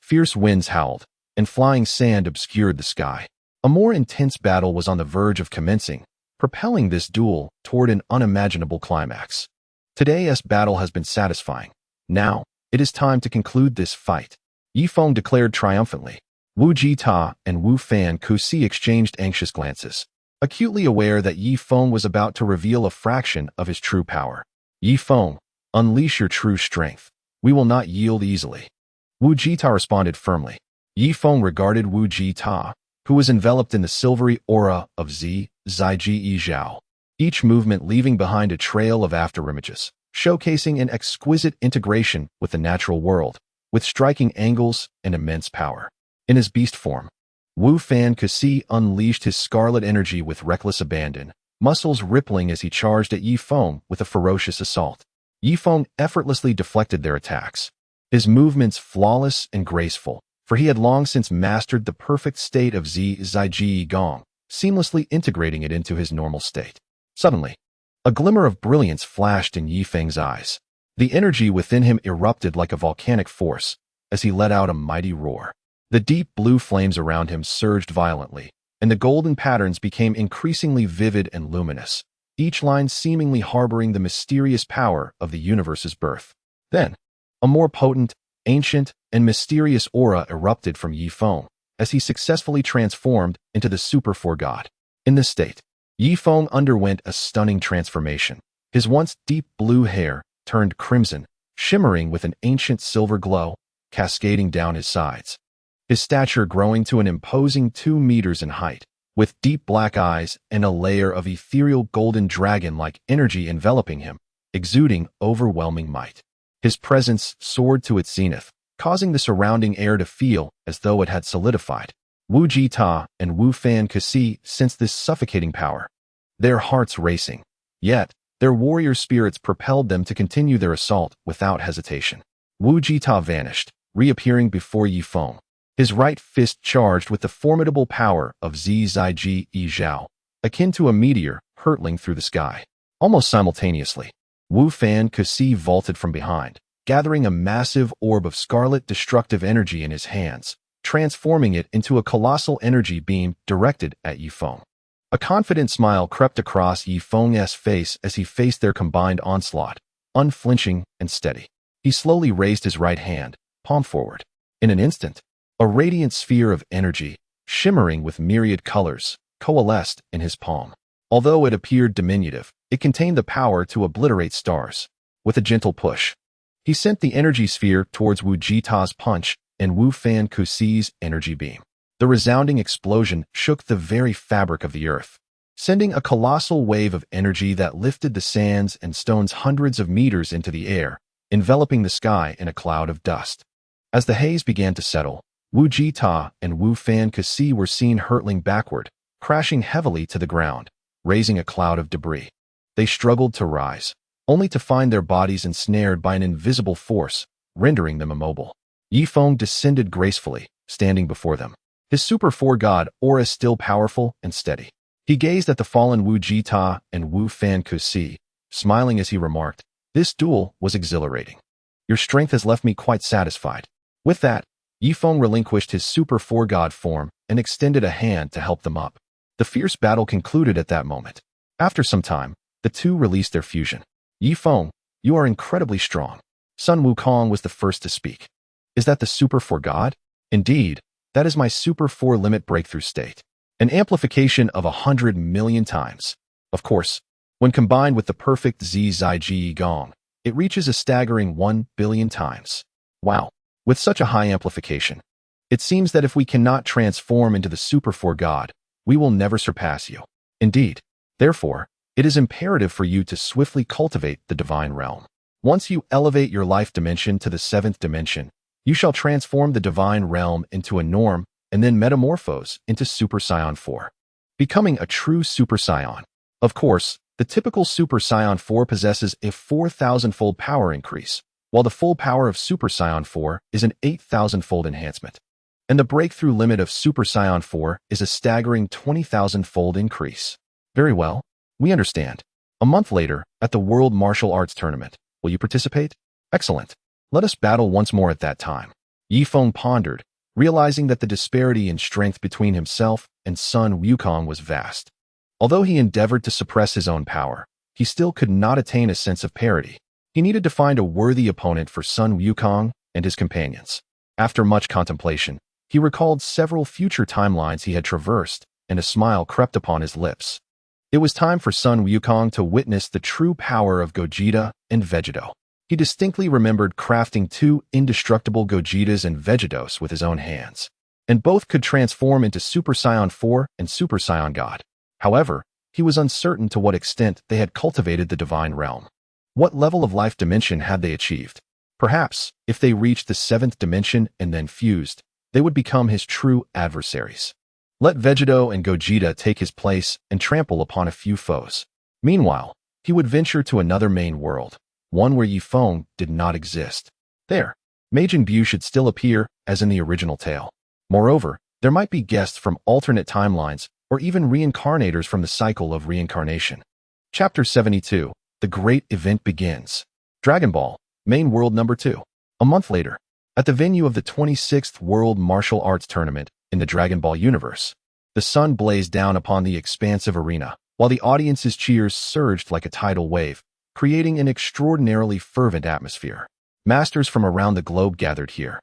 Speaker 1: Fierce winds howled, and flying sand obscured the sky. A more intense battle was on the verge of commencing, propelling this duel toward an unimaginable climax. Today's battle has been satisfying. Now, it is time to conclude this fight. Ye Feng declared triumphantly. Wu Jita and Wu Fan Kusi exchanged anxious glances, acutely aware that Ye Feng was about to reveal a fraction of his true power. Ye Feng, unleash your true strength. We will not yield easily. Wu Jita responded firmly. Ye Feng regarded Wu Jita, who was enveloped in the silvery aura of Ziji Yi Zhao, each movement leaving behind a trail of afterimages, showcasing an exquisite integration with the natural world, with striking angles and immense power. In his beast form, Wu Fan Kasi unleashed his scarlet energy with reckless abandon, muscles rippling as he charged at Ye Feng with a ferocious assault. Ye Feng effortlessly deflected their attacks, his movements flawless and graceful, for he had long since mastered the perfect state of Ziji Gong, seamlessly integrating it into his normal state. Suddenly, a glimmer of brilliance flashed in Ye Feng's eyes. The energy within him erupted like a volcanic force as he let out a mighty roar. The deep blue flames around him surged violently, and the golden patterns became increasingly vivid and luminous, each line seemingly harboring the mysterious power of the universe's birth. Then, a more potent, ancient, and mysterious aura erupted from Ye Feng as he successfully transformed into the Super Four God. In this state, Ye Feng underwent a stunning transformation. His once deep blue hair turned crimson, shimmering with an ancient silver glow, cascading down his sides. His stature growing to an imposing 2 meters in height, with deep black eyes and a layer of ethereal golden dragon-like energy enveloping him, exuding overwhelming might. His presence soared to its zenith, causing the surrounding air to feel as though it had solidified. Wu Jita and Wu Fan Kasi sensed this suffocating power, their hearts racing. Yet, their warrior spirits propelled them to continue their assault without hesitation. Wu Jita vanished, reappearing before Ye Feng, his right fist charged with the formidable power of Ziji Yi Zhao, akin to a meteor hurtling through the sky. Almost simultaneously, Wu Fan Kasi vaulted from behind, gathering a massive orb of scarlet destructive energy in his hands, transforming it into a colossal energy beam directed at Ye Feng. A confident smile crept across Ye Feng's face as he faced their combined onslaught, unflinching and steady. He slowly raised his right hand, palm forward. In an instant, a radiant sphere of energy, shimmering with myriad colors, coalesced in his palm. Although it appeared diminutive, it contained the power to obliterate stars. With a gentle push, he sent the energy sphere towards Wu Jita's punch, and Wu Fan Kusi's energy beam. The resounding explosion shook the very fabric of the earth, sending a colossal wave of energy that lifted the sands and stones hundreds of meters into the air, enveloping the sky in a cloud of dust. As the haze began to settle, Wu Jita and Wu Fan Kusi were seen hurtling backward, crashing heavily to the ground, raising a cloud of debris. They struggled to rise, only to find their bodies ensnared by an invisible force, rendering them immobile. Ye Feng descended gracefully, standing before them, his Super 4 God aura still powerful and steady. He gazed at the fallen Wu Jita and Wu Fan Kusi, smiling as he remarked, "This duel was exhilarating. Your strength has left me quite satisfied." With that, Ye Feng relinquished his Super 4 God form and extended a hand to help them up. The fierce battle concluded at that moment. After some time, the two released their fusion. "Ye Feng, you are incredibly strong." Sun Wukong was the first to speak. "Is that the Super 4 God?" "Indeed, that is my Super 4 limit breakthrough state. An amplification of 100 million times. Of course, when combined with the perfect Zi Zai Ji Gong, it reaches a staggering 1 billion times. Wow. With such a high amplification, it seems that if we cannot transform into the Super 4 God, we will never surpass you. Indeed. Therefore, it is imperative for you to swiftly cultivate the divine realm. Once you elevate your life dimension to the 7th dimension, you shall transform the divine realm into a norm and then metamorphose into Super Saiyan 4, becoming a true Super Saiyan. Of course, the typical Super Saiyan 4 possesses a 4,000-fold power increase, while the full power of Super Saiyan 4 is an 8,000-fold enhancement. And the breakthrough limit of Super Saiyan 4 is a staggering 20,000-fold increase. Very well, we understand. A month later, at the World Martial Arts Tournament, will you participate? Excellent. Let us battle once more at that time. Ye Feng pondered, realizing that the disparity in strength between himself and Sun Wukong was vast. Although he endeavored to suppress his own power, he still could not attain a sense of parity. He needed to find a worthy opponent for Sun Wukong and his companions. After much contemplation, he recalled several future timelines he had traversed, and a smile crept upon his lips. It was time for Sun Wukong to witness the true power of Gogeta and Vegeto. He distinctly remembered crafting 2 indestructible Gogetas and Vegetos with his own hands, and both could transform into Super Saiyan 4 and Super Saiyan God. However, he was uncertain to what extent they had cultivated the divine realm. What level of life dimension had they achieved? Perhaps, if they reached the 7th dimension and then fused, they would become his true adversaries. Let Vegeto and Gogeta take his place and trample upon a few foes. Meanwhile, he would venture to another main world, one where Ye Feng did not exist. There, Majin Buu should still appear as in the original tale. Moreover, there might be guests from alternate timelines or even reincarnators from the cycle of reincarnation. Chapter 72. The great event begins. Dragon Ball, main world number 2. A month later, at the venue of the 26th World Martial Arts Tournament in the Dragon Ball universe, the sun blazed down upon the expansive arena, while the audience's cheers surged like a tidal wave, creating an extraordinarily fervent atmosphere. Masters from around the globe gathered here,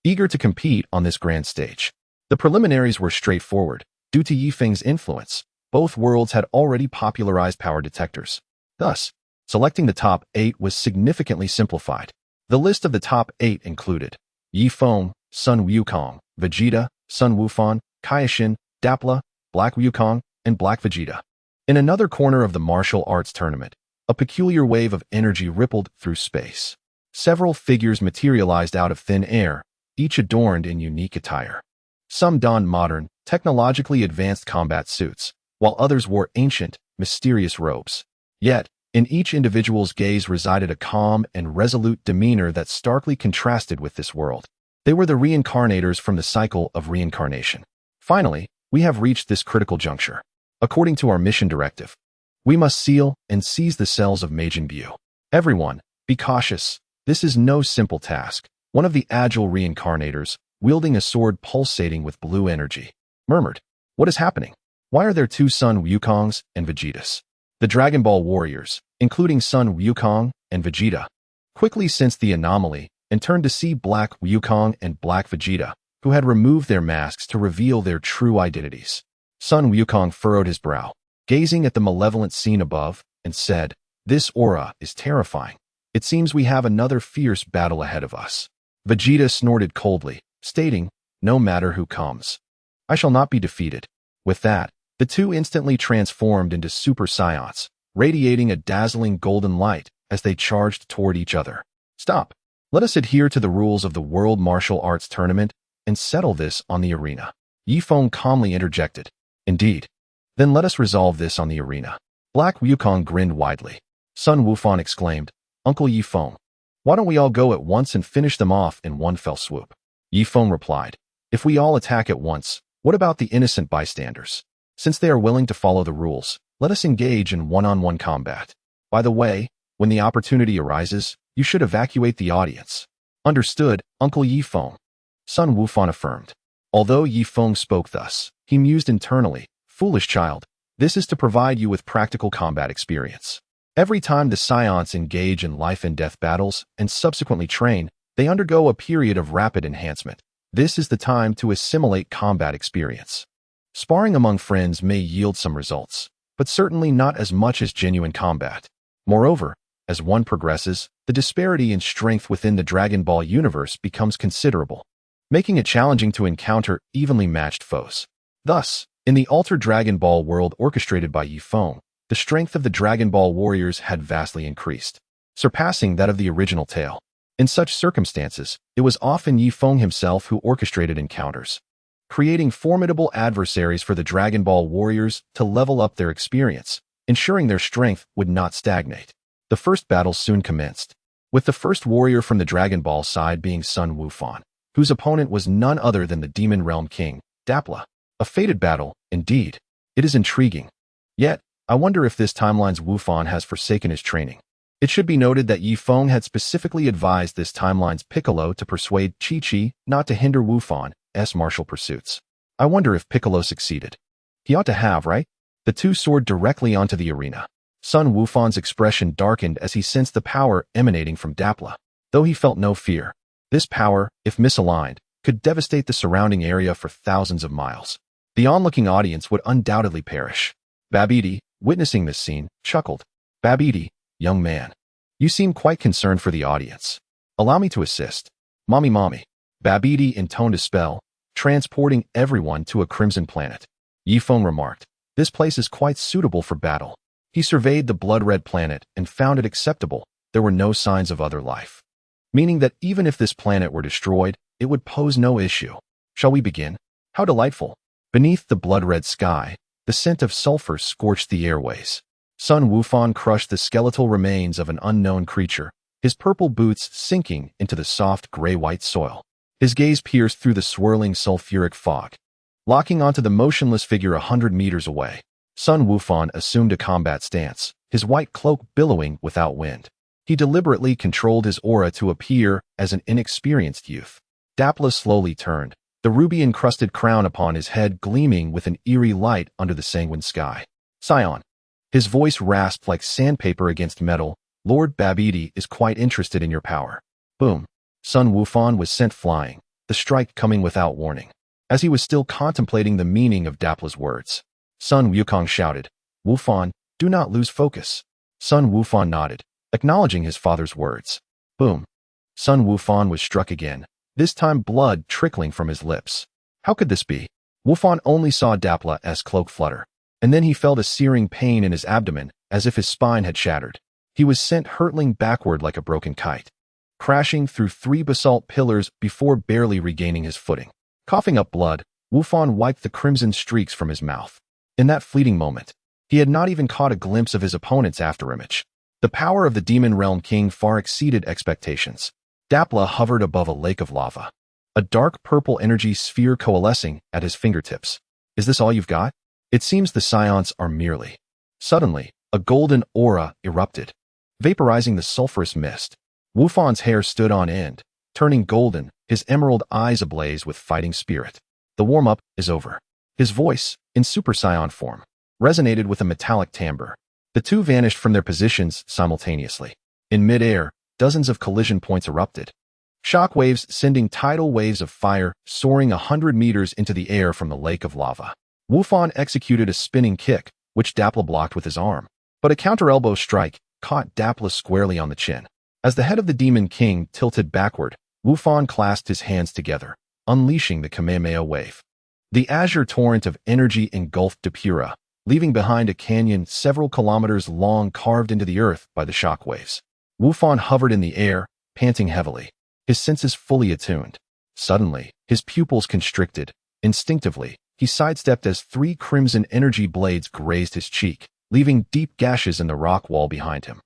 Speaker 1: eager to compete on this grand stage. The preliminaries were straightforward. Due to Ye Feng's influence, both worlds had already popularized power detectors. Thus, selecting the top 8 was significantly simplified. The list of the top 8 included Ye Feng, Sun Wukong, Vegeta, Sun Wufan, Kaioshin, Dapla, Black Wukong, and Black Vegeta. In another corner of the martial arts tournament, a peculiar wave of energy rippled through space. Several figures materialized out of thin air, each adorned in unique attire. Some donned modern, technologically advanced combat suits, while others wore ancient, mysterious robes. Yet, in each individual's gaze resided a calm and resolute demeanor that starkly contrasted with this world. They were the reincarnators from the cycle of reincarnation. Finally, we have reached this critical juncture. According to our mission directive, we must seal and seize the cells of Majin Buu. Everyone, be cautious. This is no simple task. One of the agile reincarnators, wielding a sword pulsating with blue energy, murmured, "What is happening? Why are there 2 Sun Wukongs and Vegetas?" The Dragon Ball warriors, including Sun Wukong and Vegeta, quickly sensed the anomaly and turned to see Black Wukong and Black Vegeta, who had removed their masks to reveal their true identities. Sun Wukong furrowed his brow, gazing at the malevolent scene above, and said, "This aura is terrifying. It seems we have another fierce battle ahead of us." Vegeta snorted coldly, stating, "No matter who comes, I shall not be defeated." With that, the two instantly transformed into Super Saiyans, radiating a dazzling golden light as they charged toward each other. "Stop. Let us adhere to the rules of the World Martial Arts Tournament and settle this on the arena," Ye Feng calmly interjected. "Indeed. Then let us resolve this on the arena." Black Wukong grinned widely. Sun Wufan exclaimed, "Uncle Ye Feng, why don't we all go at once and finish them off in one fell swoop?" Ye Feng replied, "If we all attack at once, what about the innocent bystanders? Since they are willing to follow the rules, let us engage in one-on-one combat. By the way, when the opportunity arises, you should evacuate the audience." "Understood, Uncle Ye Feng," Sun Wufan affirmed. Although Ye Feng spoke thus, he mused internally, "Foolish child, this is to provide you with practical combat experience. Every time the Saiyans engage in life-and-death battles and subsequently train, they undergo a period of rapid enhancement. This is the time to assimilate combat experience. Sparring among friends may yield some results, but certainly not as much as genuine combat. Moreover, as one progresses, the disparity in strength within the Dragon Ball universe becomes considerable, making it challenging to encounter evenly matched foes. Thus, in the Altered Dragon Ball world orchestrated by Ye Feng, the strength of the Dragon Ball warriors had vastly increased, surpassing that of the original tale. In such circumstances, it was often Ye Feng himself who orchestrated encounters, creating formidable adversaries for the Dragon Ball warriors to level up their experience, ensuring their strength would not stagnate. The first battle soon commenced, with the first warrior from the Dragon Ball side being Sun Wufan, whose opponent was none other than the Demon Realm King, Dapla. A fated battle, indeed. It is intriguing. Yet, I wonder if this timeline's Wufan has forsaken his training. It should be noted that Ye Feng had specifically advised this timeline's Piccolo to persuade Chi-Chi not to hinder Wufan's martial pursuits. I wonder if Piccolo succeeded. He ought to have, right? The two soared directly onto the arena. Sun Wufan's expression darkened as he sensed the power emanating from Dapla, though he felt no fear. This power, if misaligned, could devastate the surrounding area for thousands of miles. The onlooking audience would undoubtedly perish. Babidi, witnessing this scene, chuckled. "Babidi, young man, you seem quite concerned for the audience. Allow me to assist." Mommy. Babidi intoned a spell, transporting everyone to a crimson planet. Ye Feng remarked, "This place is quite suitable for battle." He surveyed the blood-red planet and found it acceptable. There were no signs of other life, meaning that even if this planet were destroyed, it would pose no issue. "Shall we begin?" "How delightful." Beneath the blood-red sky, the scent of sulfur scorched the airways. Sun Wufan crushed the skeletal remains of an unknown creature, his purple boots sinking into the soft gray-white soil. His gaze pierced through the swirling sulfuric fog, locking onto the motionless figure 100 meters away. Sun Wufan assumed a combat stance, his white cloak billowing without wind. He deliberately controlled his aura to appear as an inexperienced youth. Dapla slowly turned, the ruby-encrusted crown upon his head gleaming with an eerie light under the sanguine sky. "Scion." His voice rasped like sandpaper against metal. "Lord Babidi is quite interested in your power." Boom. Sun Wufan was sent flying, the strike coming without warning. As he was still contemplating the meaning of Dapla's words, Sun Wukong shouted, "Wufan, do not lose focus." Sun Wufan nodded, acknowledging his father's words. Boom. Sun Wufan was struck again, this time blood trickling from his lips. How could this be? Wufan only saw Dapla's cloak flutter, and then he felt a searing pain in his abdomen, as if his spine had shattered. He was sent hurtling backward like a broken kite, crashing through 3 basalt pillars before barely regaining his footing. Coughing up blood, Wufan wiped the crimson streaks from his mouth. In that fleeting moment, he had not even caught a glimpse of his opponent's afterimage. The power of the Demon Realm King far exceeded expectations. Dapla hovered above a lake of lava, a dark purple energy sphere coalescing at his fingertips. "Is this all you've got?" "It seems the Scions are merely." Suddenly, a golden aura erupted, vaporizing the sulphurous mist. Wufan's hair stood on end, turning golden, his emerald eyes ablaze with fighting spirit. "The warm-up is over." His voice, in Super Saiyan form, resonated with a metallic timbre. The two vanished from their positions simultaneously. In mid-air, dozens of collision points erupted, shock waves sending tidal waves of fire soaring 100 meters into the air from the lake of lava. Wufan executed a spinning kick, which Dapla blocked with his arm, but a counter-elbow strike caught Dapla squarely on the chin. As the head of the Demon King tilted backward, Wufan clasped his hands together, unleashing the Kamehameha wave. The azure torrent of energy engulfed Depura, leaving behind a canyon several kilometers long carved into the earth by the shockwaves. Wufan hovered in the air, panting heavily, his senses fully attuned. Suddenly, his pupils constricted. Instinctively, he sidestepped as 3 crimson energy blades grazed his cheek, leaving deep gashes in the rock wall behind him.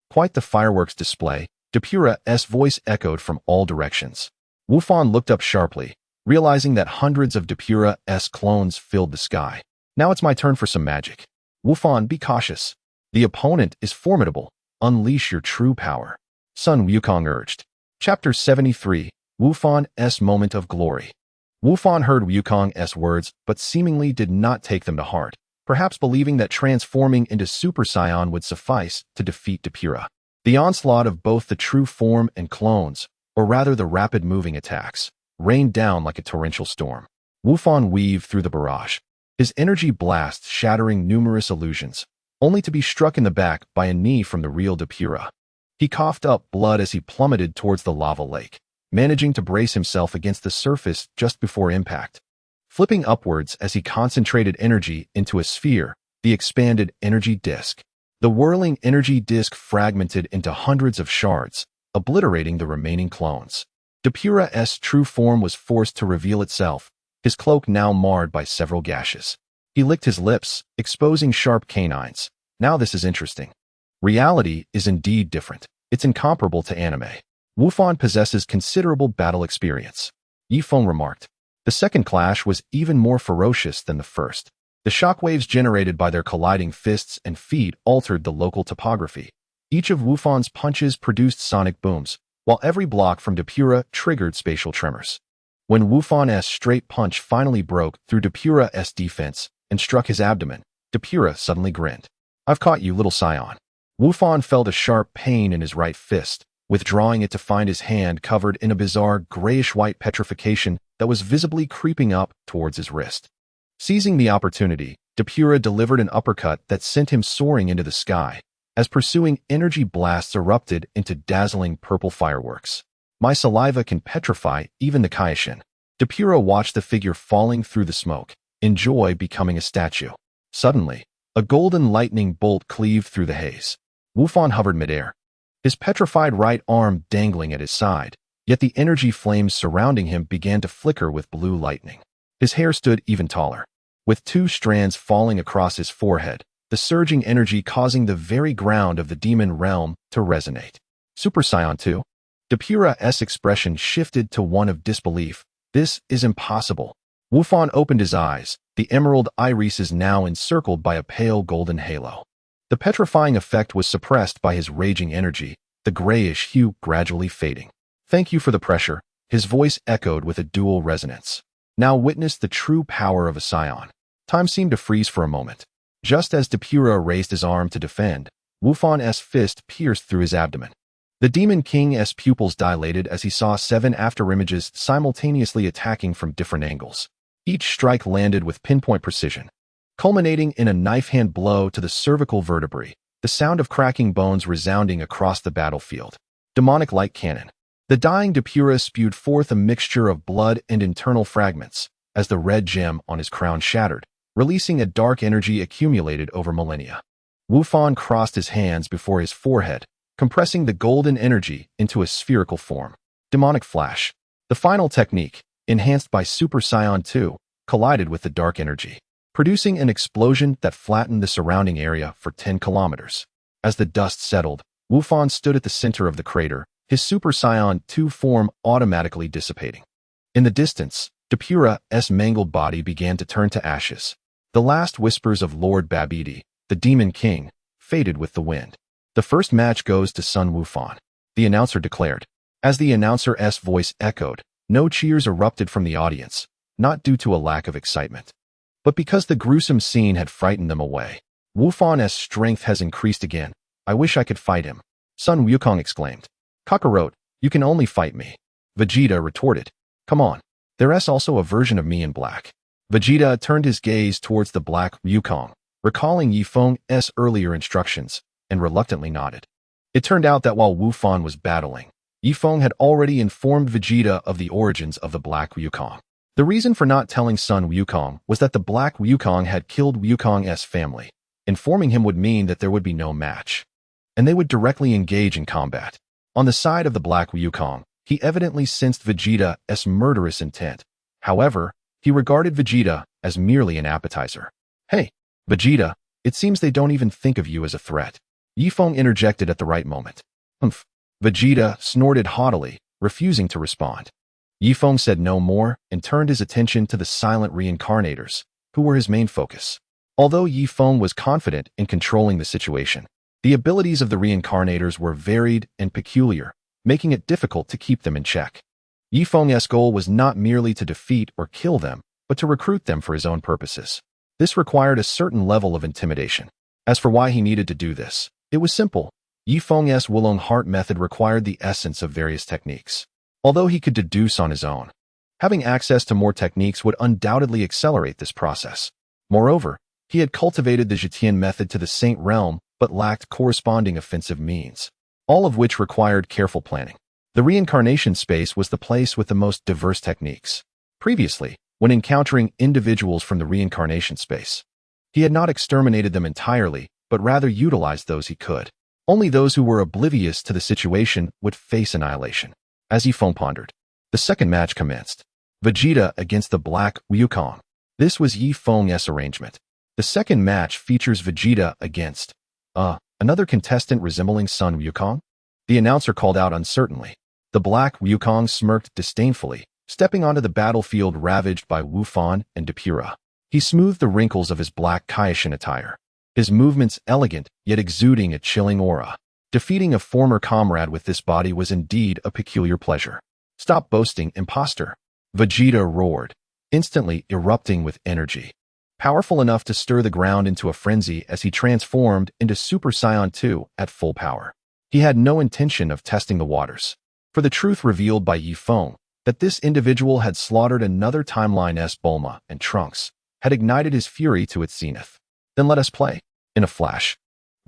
Speaker 1: Quite the fireworks display, Depura's voice echoed from all directions. Wufan looked up sharply, realizing that hundreds of Depura's clones filled the sky. Now it's my turn for some magic. Wufan, be cautious. The opponent is formidable. Unleash your true power. Sun Wukong urged. Chapter 73, Wufan's Moment of Glory. Wufan heard Wukong's words, but seemingly did not take them to heart, perhaps believing that transforming into Super Saiyan would suffice to defeat Depura. The onslaught of both the true form and clones, or rather the rapid-moving attacks, rained down like a torrential storm. Wufan weaved through the barrage, his energy blast shattering numerous illusions, only to be struck in the back by a knee from the real Depura. He coughed up blood as he plummeted towards the lava lake, managing to brace himself against the surface just before impact. Flipping upwards as he concentrated energy into a sphere, the expanded energy disk. The whirling energy disk fragmented into hundreds of shards, obliterating the remaining clones. Depura's true form was forced to reveal itself, his cloak now marred by several gashes. He licked his lips, exposing sharp canines. Now this is interesting. Reality is indeed different. It's incomparable to anime. Wufan possesses considerable battle experience. Ye Feng remarked. The second clash was even more ferocious than the first. The shockwaves generated by their colliding fists and feet altered the local topography. Each of Wufan's punches produced sonic booms, while every block from Depura triggered spatial tremors. When Wufan's straight punch finally broke through Depura's defense and struck his abdomen, Depura suddenly grinned. I've caught you, little scion. Wufan felt a sharp pain in his right fist, withdrawing it to find his hand covered in a bizarre grayish-white petrification that was visibly creeping up towards his wrist. Seizing the opportunity, Depura delivered an uppercut that sent him soaring into the sky, as pursuing energy blasts erupted into dazzling purple fireworks. My saliva can petrify even the Kaishin. Depura watched the figure falling through the smoke, in joy becoming a statue. Suddenly, a golden lightning bolt cleaved through the haze. Wufan hovered midair, his petrified right arm dangling at his side, yet the energy flames surrounding him began to flicker with blue lightning. His hair stood even taller, with 2 strands falling across his forehead, the surging energy causing the very ground of the demon realm to resonate. Super Saiyan 2? Depura's expression shifted to one of disbelief. This is impossible. Wufan opened his eyes, the emerald irises now encircled by a pale golden halo. The petrifying effect was suppressed by his raging energy, the grayish hue gradually fading. Thank you for the pressure, his voice echoed with a dual resonance. Now witness the true power of a scion. Time seemed to freeze for a moment. Just as Depura raised his arm to defend, Wufan's fist pierced through his abdomen. The Demon King's pupils dilated as he saw 7 afterimages simultaneously attacking from different angles. Each strike landed with pinpoint precision, culminating in a knife-hand blow to the cervical vertebrae, the sound of cracking bones resounding across the battlefield. Demonic light cannon. The dying Depura spewed forth a mixture of blood and internal fragments, as the red gem on his crown shattered, releasing a dark energy accumulated over millennia. Wufan crossed his hands before his forehead, compressing the golden energy into a spherical form. Demonic flash. The final technique, enhanced by Super Saiyan 2, collided with the dark energy, producing an explosion that flattened the surrounding area for 10 kilometers. As the dust settled, Wufan stood at the center of the crater, his Super Saiyan 2 form automatically dissipating. In the distance, Depura's mangled body began to turn to ashes. The last whispers of Lord Babidi, the Demon King, faded with the wind. The first match goes to Sun Wufan, the announcer declared. As the announcer's voice echoed, no cheers erupted from the audience, not due to a lack of excitement, but because the gruesome scene had frightened them away. Wufan's strength has increased again. I wish I could fight him. Sun Wukong exclaimed. Kakarot, you can only fight me. Vegeta retorted. Come on. There's also a version of me in black. Vegeta turned his gaze towards the black Wukong, recalling Ye Feng's earlier instructions, and reluctantly nodded. It turned out that while Wufan was battling, Ye Feng had already informed Vegeta of the origins of the Black Wukong. The reason for not telling son Wukong was that the Black Wukong had killed Wukong's family. Informing him would mean that there would be no match, and they would directly engage in combat. On the side of the Black Wukong, he evidently sensed Vegeta's murderous intent. However, he regarded Vegeta as merely an appetizer. Hey, Vegeta, it seems they don't even think of you as a threat. Ye Feng interjected at the right moment. Humph. Vegeta snorted haughtily, refusing to respond. Ye Feng said no more and turned his attention to the silent reincarnators, who were his main focus. Although Ye Feng was confident in controlling the situation, the abilities of the reincarnators were varied and peculiar, making it difficult to keep them in check. Ye Feng's goal was not merely to defeat or kill them, but to recruit them for his own purposes. This required a certain level of intimidation. As for why he needed to do this, it was simple. Ye Feng's Wulong Heart method required the essence of various techniques. Although he could deduce on his own, having access to more techniques would undoubtedly accelerate this process. Moreover, he had cultivated the Zhetian method to the Saint realm but lacked corresponding offensive means, all of which required careful planning. The reincarnation space was the place with the most diverse techniques. Previously, when encountering individuals from the reincarnation space, he had not exterminated them entirely, but rather utilized those he could. Only those who were oblivious to the situation would face annihilation. As Ye Feng pondered, the second match commenced. Vegeta against the Black Wukong. This was Ye Feng's arrangement. The second match features Vegeta against another contestant resembling Son Wukong. The announcer called out uncertainly. The Black Wukong smirked disdainfully, stepping onto the battlefield ravaged by Wu Fan and Depura. He smoothed the wrinkles of his black Kaishin attire, his movements elegant yet exuding a chilling aura. Defeating a former comrade with this body was indeed a peculiar pleasure. Stop boasting, imposter! Vegeta roared, instantly erupting with energy, powerful enough to stir the ground into a frenzy as he transformed into Super Saiyan 2 at full power. He had no intention of testing the waters, for the truth revealed by Ye Feng, that this individual had slaughtered another timeline's Bulma and Trunks, had ignited his fury to its zenith. Then let us play. In a flash,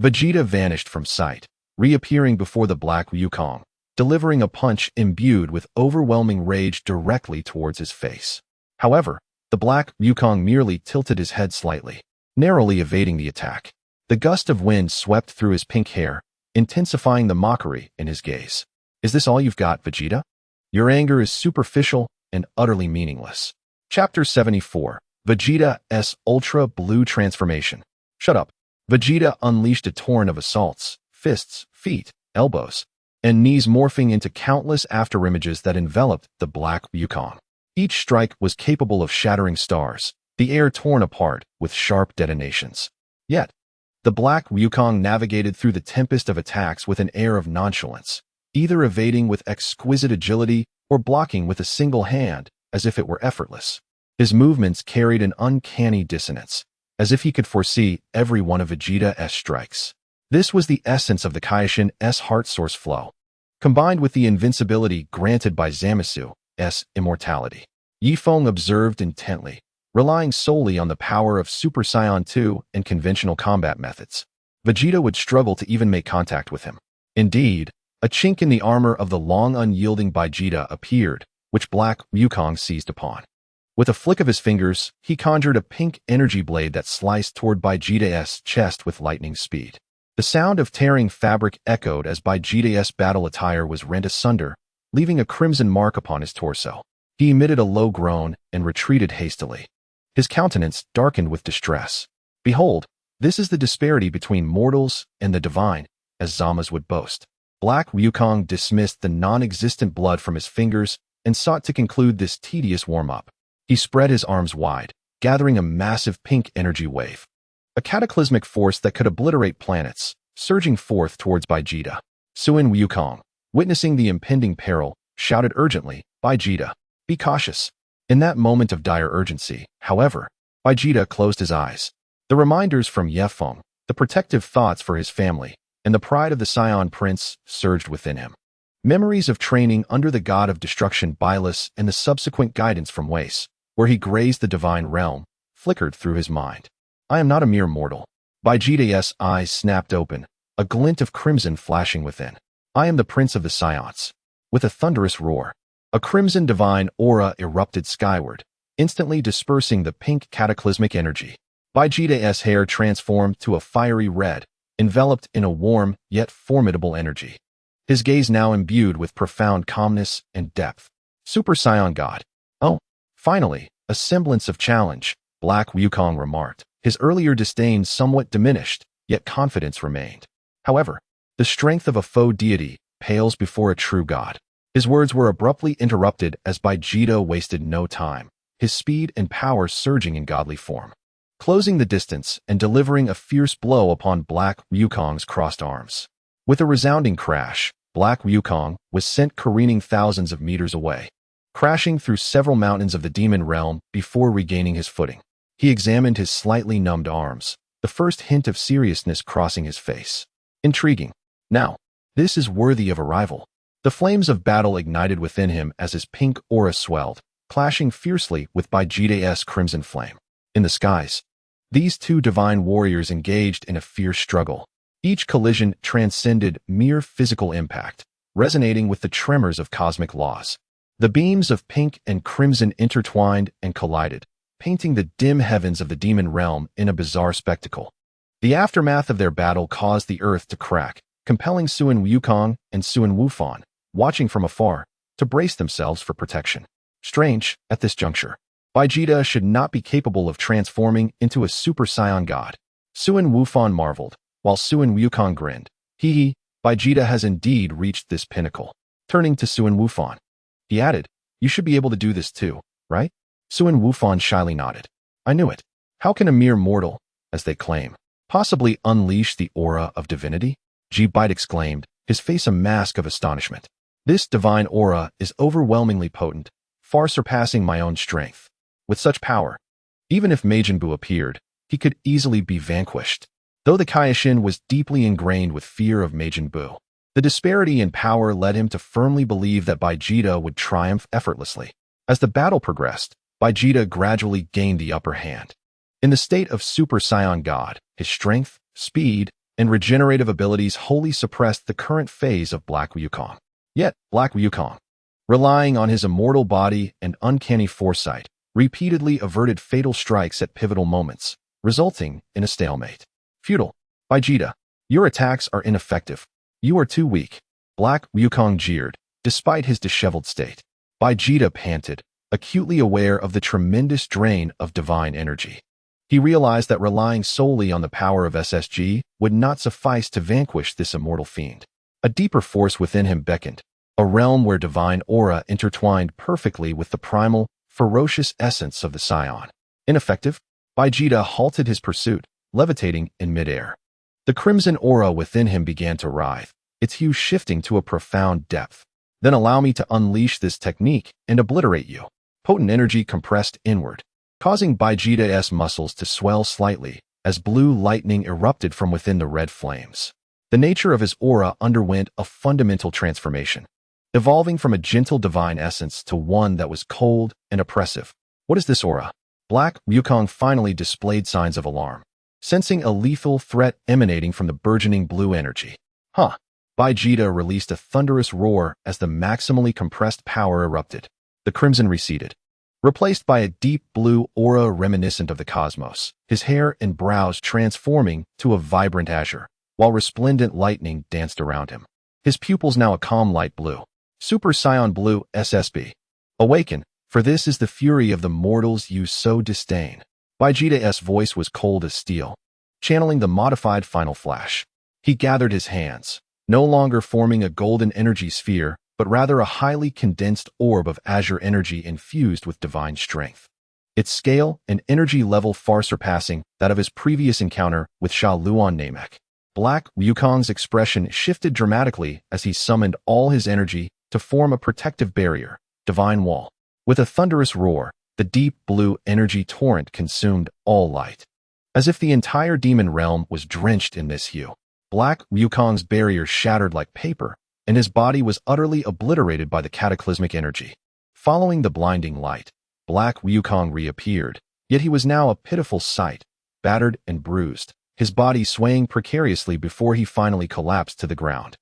Speaker 1: Vegeta vanished from sight, reappearing before the Black Wukong, delivering a punch imbued with overwhelming rage directly towards his face. However, the Black Wukong merely tilted his head slightly, narrowly evading the attack. The gust of wind swept through his pink hair, intensifying the mockery in his gaze. Is this all you've got, Vegeta? Your anger is superficial and utterly meaningless. Chapter 74. Vegeta's Ultra Blue Transformation. Shut up. Vegeta unleashed a torrent of assaults, fists, feet, elbows, and knees morphing into countless afterimages that enveloped the Black Wukong. Each strike was capable of shattering stars, the air torn apart with sharp detonations. Yet, the Black Wukong navigated through the tempest of attacks with an air of nonchalance, either evading with exquisite agility or blocking with a single hand as if it were effortless. His movements carried an uncanny dissonance, as if he could foresee every one of Vegeta's strikes. This was the essence of the Kaishin's heart source flow, combined with the invincibility granted by Zamasu's immortality. Ye Feng observed intently, relying solely on the power of Super Saiyan 2 and conventional combat methods. Vegeta would struggle to even make contact with him. Indeed, a chink in the armor of the long unyielding Vegeta appeared, which Black Wukong seized upon. With a flick of his fingers, he conjured a pink energy blade that sliced toward Vegeta's chest with lightning speed. The sound of tearing fabric echoed as Vegeta's battle attire was rent asunder, leaving a crimson mark upon his torso. He emitted a low groan and retreated hastily. His countenance darkened with distress. Behold, this is the disparity between mortals and the divine, as Zamas would boast. Black Wukong dismissed the non-existent blood from his fingers and sought to conclude this tedious warm-up. He spread his arms wide, gathering a massive pink energy wave, a cataclysmic force that could obliterate planets, surging forth towards Vegeta. Suin Wukong, witnessing the impending peril, shouted urgently, Vegeta, be cautious. In that moment of dire urgency, however, Vegeta closed his eyes. The reminders from Ye Feng, the protective thoughts for his family, and the pride of the Scion Prince surged within him. Memories of training under the god of destruction Bylus and the subsequent guidance from Wace, where he grazed the divine realm, flickered through his mind. I am not a mere mortal. Vegeta's eyes snapped open, a glint of crimson flashing within. I am the Prince of the Scions. With a thunderous roar, a crimson divine aura erupted skyward, instantly dispersing the pink cataclysmic energy. Vegeta's hair transformed to a fiery red, enveloped in a warm yet formidable energy. His gaze now imbued with profound calmness and depth. Super Saiyan God. Oh, finally, a semblance of challenge, Black Wukong remarked. His earlier disdain somewhat diminished, yet confidence remained. However, the strength of a faux deity pales before a true god. His words were abruptly interrupted as Vegeta wasted no time, his speed and power surging in godly form, closing the distance and delivering a fierce blow upon Black Wukong's crossed arms. With a resounding crash, Black Wukong was sent careening thousands of meters away, crashing through several mountains of the demon realm before regaining his footing. He examined his slightly numbed arms, the first hint of seriousness crossing his face. Intriguing. Now, this is worthy of a rival. The flames of battle ignited within him as his pink aura swelled, clashing fiercely with Vegeta's crimson flame. In the skies, these two divine warriors engaged in a fierce struggle. Each collision transcended mere physical impact, resonating with the tremors of cosmic laws. The beams of pink and crimson intertwined and collided, painting the dim heavens of the demon realm in a bizarre spectacle. The aftermath of their battle caused the earth to crack, compelling Sun Wukong and Sun Wufan, watching from afar, to brace themselves for protection. Strange, at this juncture, Vegeta should not be capable of transforming into a Super Saiyan God. Sun Wufan marveled, while Sun Wukong grinned. Hee, Vegeta has indeed reached this pinnacle. Turning to Sun Wufan, he added, you should be able to do this too, right? Sun Wufan shyly nodded. I knew it. How can a mere mortal, as they claim, possibly unleash the aura of divinity? G-Bite exclaimed, his face a mask of astonishment. This divine aura is overwhelmingly potent, far surpassing my own strength. With such power, even if Majin Buu appeared, he could easily be vanquished. Though the Kaioshin was deeply ingrained with fear of Majin Buu, the disparity in power led him to firmly believe that Vegeta would triumph effortlessly. As the battle progressed, Vegeta gradually gained the upper hand. In the state of Super Saiyan God, his strength, speed, and regenerative abilities wholly suppressed the current phase of Black Wukong. Yet, Black Wukong, relying on his immortal body and uncanny foresight, repeatedly averted fatal strikes at pivotal moments, resulting in a stalemate. Futile. Vegeta, your attacks are ineffective. You are too weak. Black Wukong jeered, despite his disheveled state. Vegeta panted, acutely aware of the tremendous drain of divine energy. He realized that relying solely on the power of SSG would not suffice to vanquish this immortal fiend. A deeper force within him beckoned, a realm where divine aura intertwined perfectly with the primal, ferocious essence of the Saiyan. Ineffective? Vegeta halted his pursuit, levitating in midair. The crimson aura within him began to writhe, its hue shifting to a profound depth. Then allow me to unleash this technique and obliterate you. Potent energy compressed inward, causing Vegeta's muscles to swell slightly as blue lightning erupted from within the red flames. The nature of his aura underwent a fundamental transformation, evolving from a gentle divine essence to one that was cold and oppressive. What is this aura? Black Wukong finally displayed signs of alarm, sensing a lethal threat emanating from the burgeoning blue energy. Huh. Vegeta released a thunderous roar as the maximally compressed power erupted. The crimson receded, replaced by a deep blue aura reminiscent of the cosmos, his hair and brows transforming to a vibrant azure, while resplendent lightning danced around him. His pupils now a calm light blue. Super Saiyan Blue SSB. Awaken, for this is the fury of the mortals you so disdain. Vegeta's voice was cold as steel, channeling the modified final flash. He gathered his hands, no longer forming a golden energy sphere, but rather a highly condensed orb of azure energy infused with divine strength. Its scale and energy level far surpassing that of his previous encounter with Sha Luan Namek. Black Wukong's expression shifted dramatically as he summoned all his energy to form a protective barrier, divine wall. With a thunderous roar, the deep blue energy torrent consumed all light. As if the entire demon realm was drenched in this hue, Black Wukong's barrier shattered like paper, and his body was utterly obliterated by the cataclysmic energy. Following the blinding light, Black Wukong reappeared, yet he was now a pitiful sight, battered and bruised, his body swaying precariously before he finally collapsed to the ground.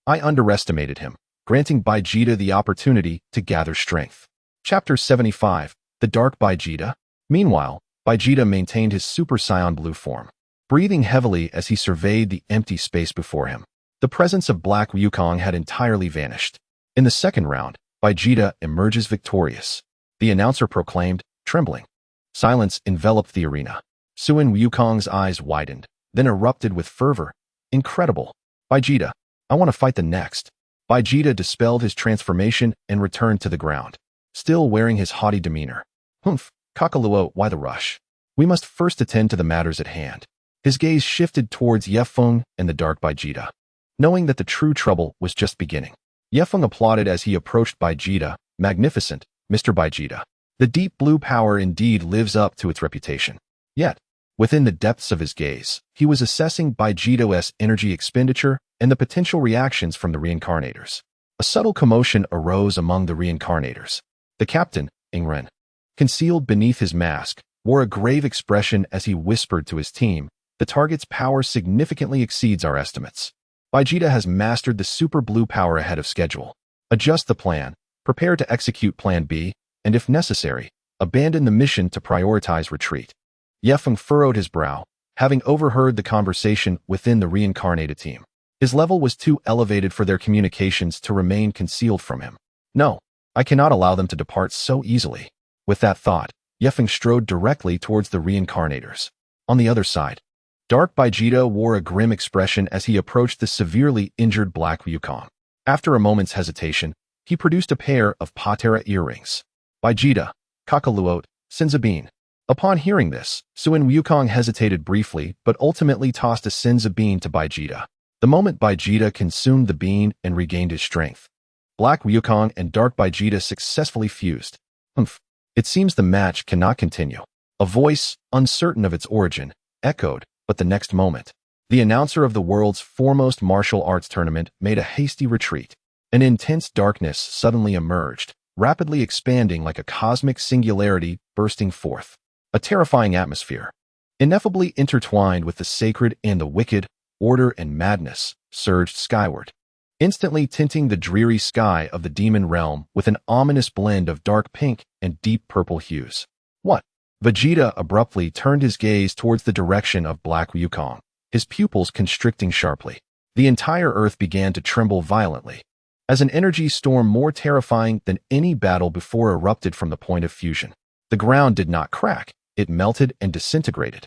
Speaker 1: I underestimated him, granting Vegeta the opportunity to gather strength. Chapter 75. The Dark Vegeta. Meanwhile, Vegeta maintained his Super Saiyan Blue form, breathing heavily as he surveyed the empty space before him. The presence of Black Wukong had entirely vanished. In the second round, Vegeta emerges victorious. The announcer proclaimed, trembling. Silence enveloped the arena. Suin Wukong's eyes widened, then erupted with fervor. Incredible. Vegeta, I want to fight the next. Vegeta dispelled his transformation and returned to the ground, still wearing his haughty demeanor. Humph, Kakaluo, why the rush? We must first attend to the matters at hand. His gaze shifted towards Ye Feng and the Dark Vegeta, knowing that the true trouble was just beginning. Ye Feng applauded as he approached Vegeta. Magnificent, Mr. Vegeta. The deep blue power indeed lives up to its reputation. Yet, within the depths of his gaze, he was assessing Vegeta's energy expenditure and the potential reactions from the reincarnators. A subtle commotion arose among the reincarnators. The captain, Ingren, concealed beneath his mask, wore a grave expression as he whispered to his team, the target's power significantly exceeds our estimates. Vegeta has mastered the super blue power ahead of schedule. Adjust the plan, prepare to execute Plan B, and if necessary, abandon the mission to prioritize retreat. Ye Feng furrowed his brow, having overheard the conversation within the reincarnated team. His level was too elevated for their communications to remain concealed from him. No, I cannot allow them to depart so easily. With that thought, Ye Feng strode directly towards the reincarnators. On the other side, Dark Vegeta wore a grim expression as he approached the severely injured Black Wukong. After a moment's hesitation, he produced a pair of Patera earrings. Vegeta, Kakaluot, Senzabin. Upon hearing this, Suin Wukong hesitated briefly but ultimately tossed a Senzabin to Vegeta. The moment Vegeta consumed the bean and regained his strength, Black Wukong and Dark Vegeta successfully fused. Humph. It seems the match cannot continue. A voice, uncertain of its origin, echoed, but the next moment, the announcer of the world's foremost martial arts tournament made a hasty retreat. An intense darkness suddenly emerged, rapidly expanding like a cosmic singularity bursting forth. A terrifying atmosphere, ineffably intertwined with the sacred and the wicked, order and madness, surged skyward, instantly tinting the dreary sky of the demon realm with an ominous blend of dark pink and deep purple hues. What? Vegeta abruptly turned his gaze towards the direction of Black Wukong, his pupils constricting sharply. The entire earth began to tremble violently, as an energy storm more terrifying than any battle before erupted from the point of fusion. The ground did not crack, it melted and disintegrated.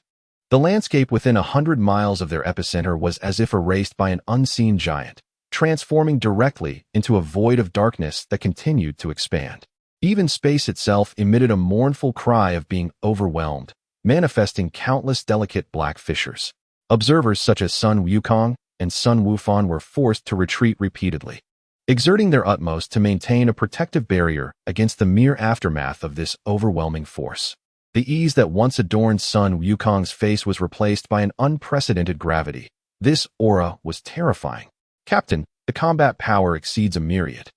Speaker 1: The landscape within 100 miles of their epicenter was as if erased by an unseen giant, transforming directly into a void of darkness that continued to expand. Even space itself emitted a mournful cry of being overwhelmed, manifesting countless delicate black fissures. Observers such as Sun Wukong and Sun Wufan were forced to retreat repeatedly, exerting their utmost to maintain a protective barrier against the mere aftermath of this overwhelming force. The ease that once adorned Sun Wukong's face was replaced by an unprecedented gravity. This aura was terrifying. Captain, the combat power exceeds a myriad.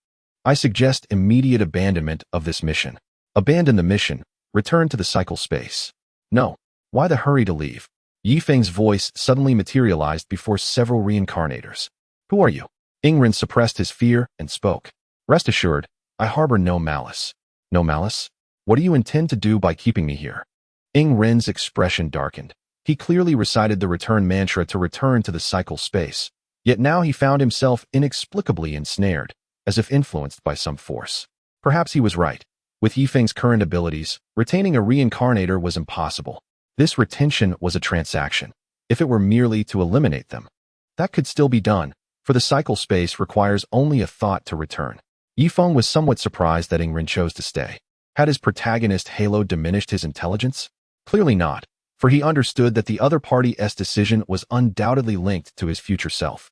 Speaker 1: I suggest immediate abandonment of this mission. Abandon the mission, return to the cycle space. No, why the hurry to leave? Ye Feng's voice suddenly materialized before several reincarnators. Who are you? Ingren suppressed his fear and spoke. Rest assured, I harbor no malice. No malice? What do you intend to do by keeping me here? Ingren's expression darkened. He clearly recited the return mantra to return to the cycle space. Yet now he found himself inexplicably ensnared, as if influenced by some force. Perhaps he was right. With Ye Feng's current abilities, retaining a reincarnator was impossible. This retention was a transaction. If it were merely to eliminate them, that could still be done, for the cycle space requires only a thought to return. Ye Feng was somewhat surprised that Ingren chose to stay. Had his protagonist Halo diminished his intelligence? Clearly not, for he understood that the other party's decision was undoubtedly linked to his future self.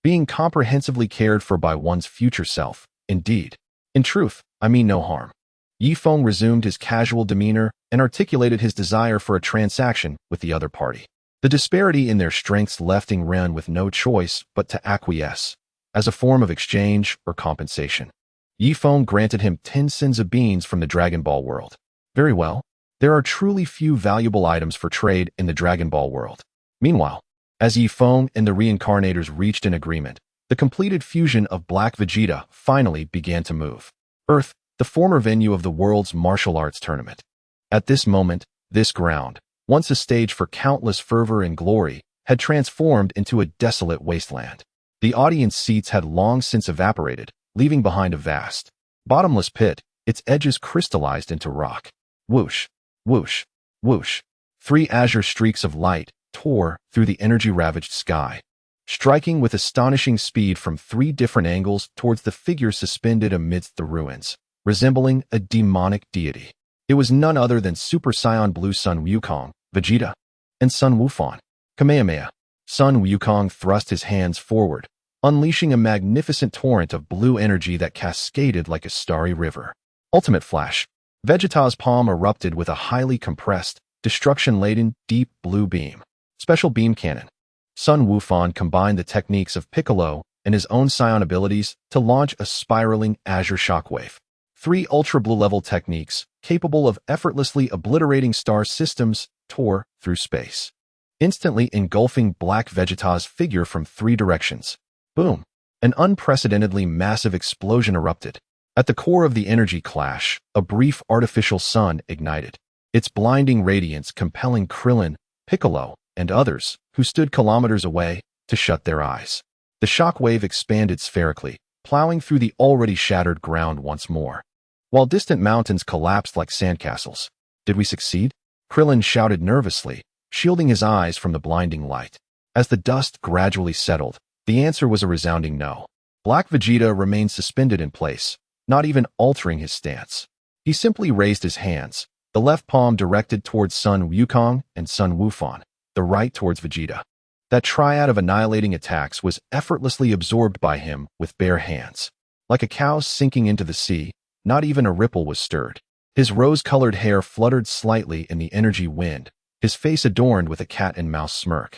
Speaker 1: Being comprehensively cared for by one's future self, indeed. In truth, I mean no harm. Ye Feng resumed his casual demeanor and articulated his desire for a transaction with the other party. The disparity in their strengths left Ingren with no choice but to acquiesce, as a form of exchange or compensation. Ye Feng granted him 10 sins of beans from the Dragon Ball world. Very well. There are truly few valuable items for trade in the Dragon Ball world. Meanwhile, as Ye Feng and the reincarnators reached an agreement, The completed fusion of Black Vegeta finally began to move. Earth, the former venue of the world's martial arts tournament. At this moment, this ground, once a stage for countless fervor and glory, had transformed into a desolate wasteland. The audience seats had long since evaporated, leaving behind a vast, bottomless pit, its edges crystallized into rock. Whoosh, whoosh, whoosh. 3 azure streaks of light tore through the energy-ravaged sky, striking with astonishing speed from 3 different angles towards the figure suspended amidst the ruins, resembling a demonic deity. It was none other than Super Saiyan Blue Sun Wukong, Vegeta, and Sun Wufan. Kamehameha. Sun Wukong thrust his hands forward, unleashing a magnificent torrent of blue energy that cascaded like a starry river. Ultimate Flash. Vegeta's palm erupted with a highly compressed, destruction-laden, deep blue beam. Special Beam Cannon. Sun Wufan combined the techniques of Piccolo and his own Saiyan abilities to launch a spiraling azure shockwave. 3 ultra-blue-level techniques, capable of effortlessly obliterating star systems, tore through space, instantly engulfing Black Vegeta's figure from 3 directions. Boom! An unprecedentedly massive explosion erupted. At the core of the energy clash, a brief artificial sun ignited, its blinding radiance compelling Krillin, Piccolo, and others, who stood kilometers away, to shut their eyes. The shockwave expanded spherically, plowing through the already shattered ground once more, while distant mountains collapsed like sandcastles. Did we succeed? Krillin shouted nervously, shielding his eyes from the blinding light. As the dust gradually settled, the answer was a resounding no. Black Vegeta remained suspended in place, not even altering his stance. He simply raised his hands, the left palm directed towards Sun Wukong and Sun Wufan, the right towards Vegeta. That triad of annihilating attacks was effortlessly absorbed by him with bare hands. Like a cow sinking into the sea, not even a ripple was stirred. His rose-colored hair fluttered slightly in the energy wind, his face adorned with a cat-and-mouse smirk.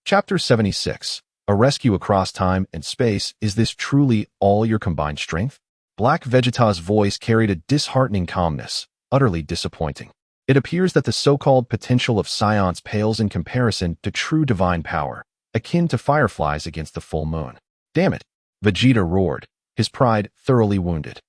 Speaker 1: Chapter 76. A rescue across time and space. Is this truly all your combined strength? Black Vegeta's voice carried a disheartening calmness, utterly disappointing. It appears that the so-called potential of Science pales in comparison to true divine power, akin to fireflies against the full moon. Damn it! Vegeta roared, his pride thoroughly wounded.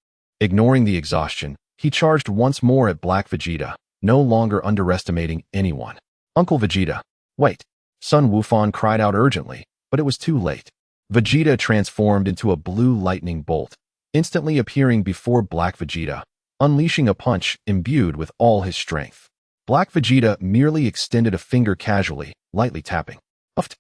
Speaker 1: Ignoring the exhaustion, he charged once more at Black Vegeta, no longer underestimating anyone. Uncle Vegeta! Wait! Sun Wufan cried out urgently, but it was too late. Vegeta transformed into a blue lightning bolt, instantly appearing before Black Vegeta, unleashing a punch imbued with all his strength. Black Vegeta merely extended a finger casually, lightly tapping. Uft!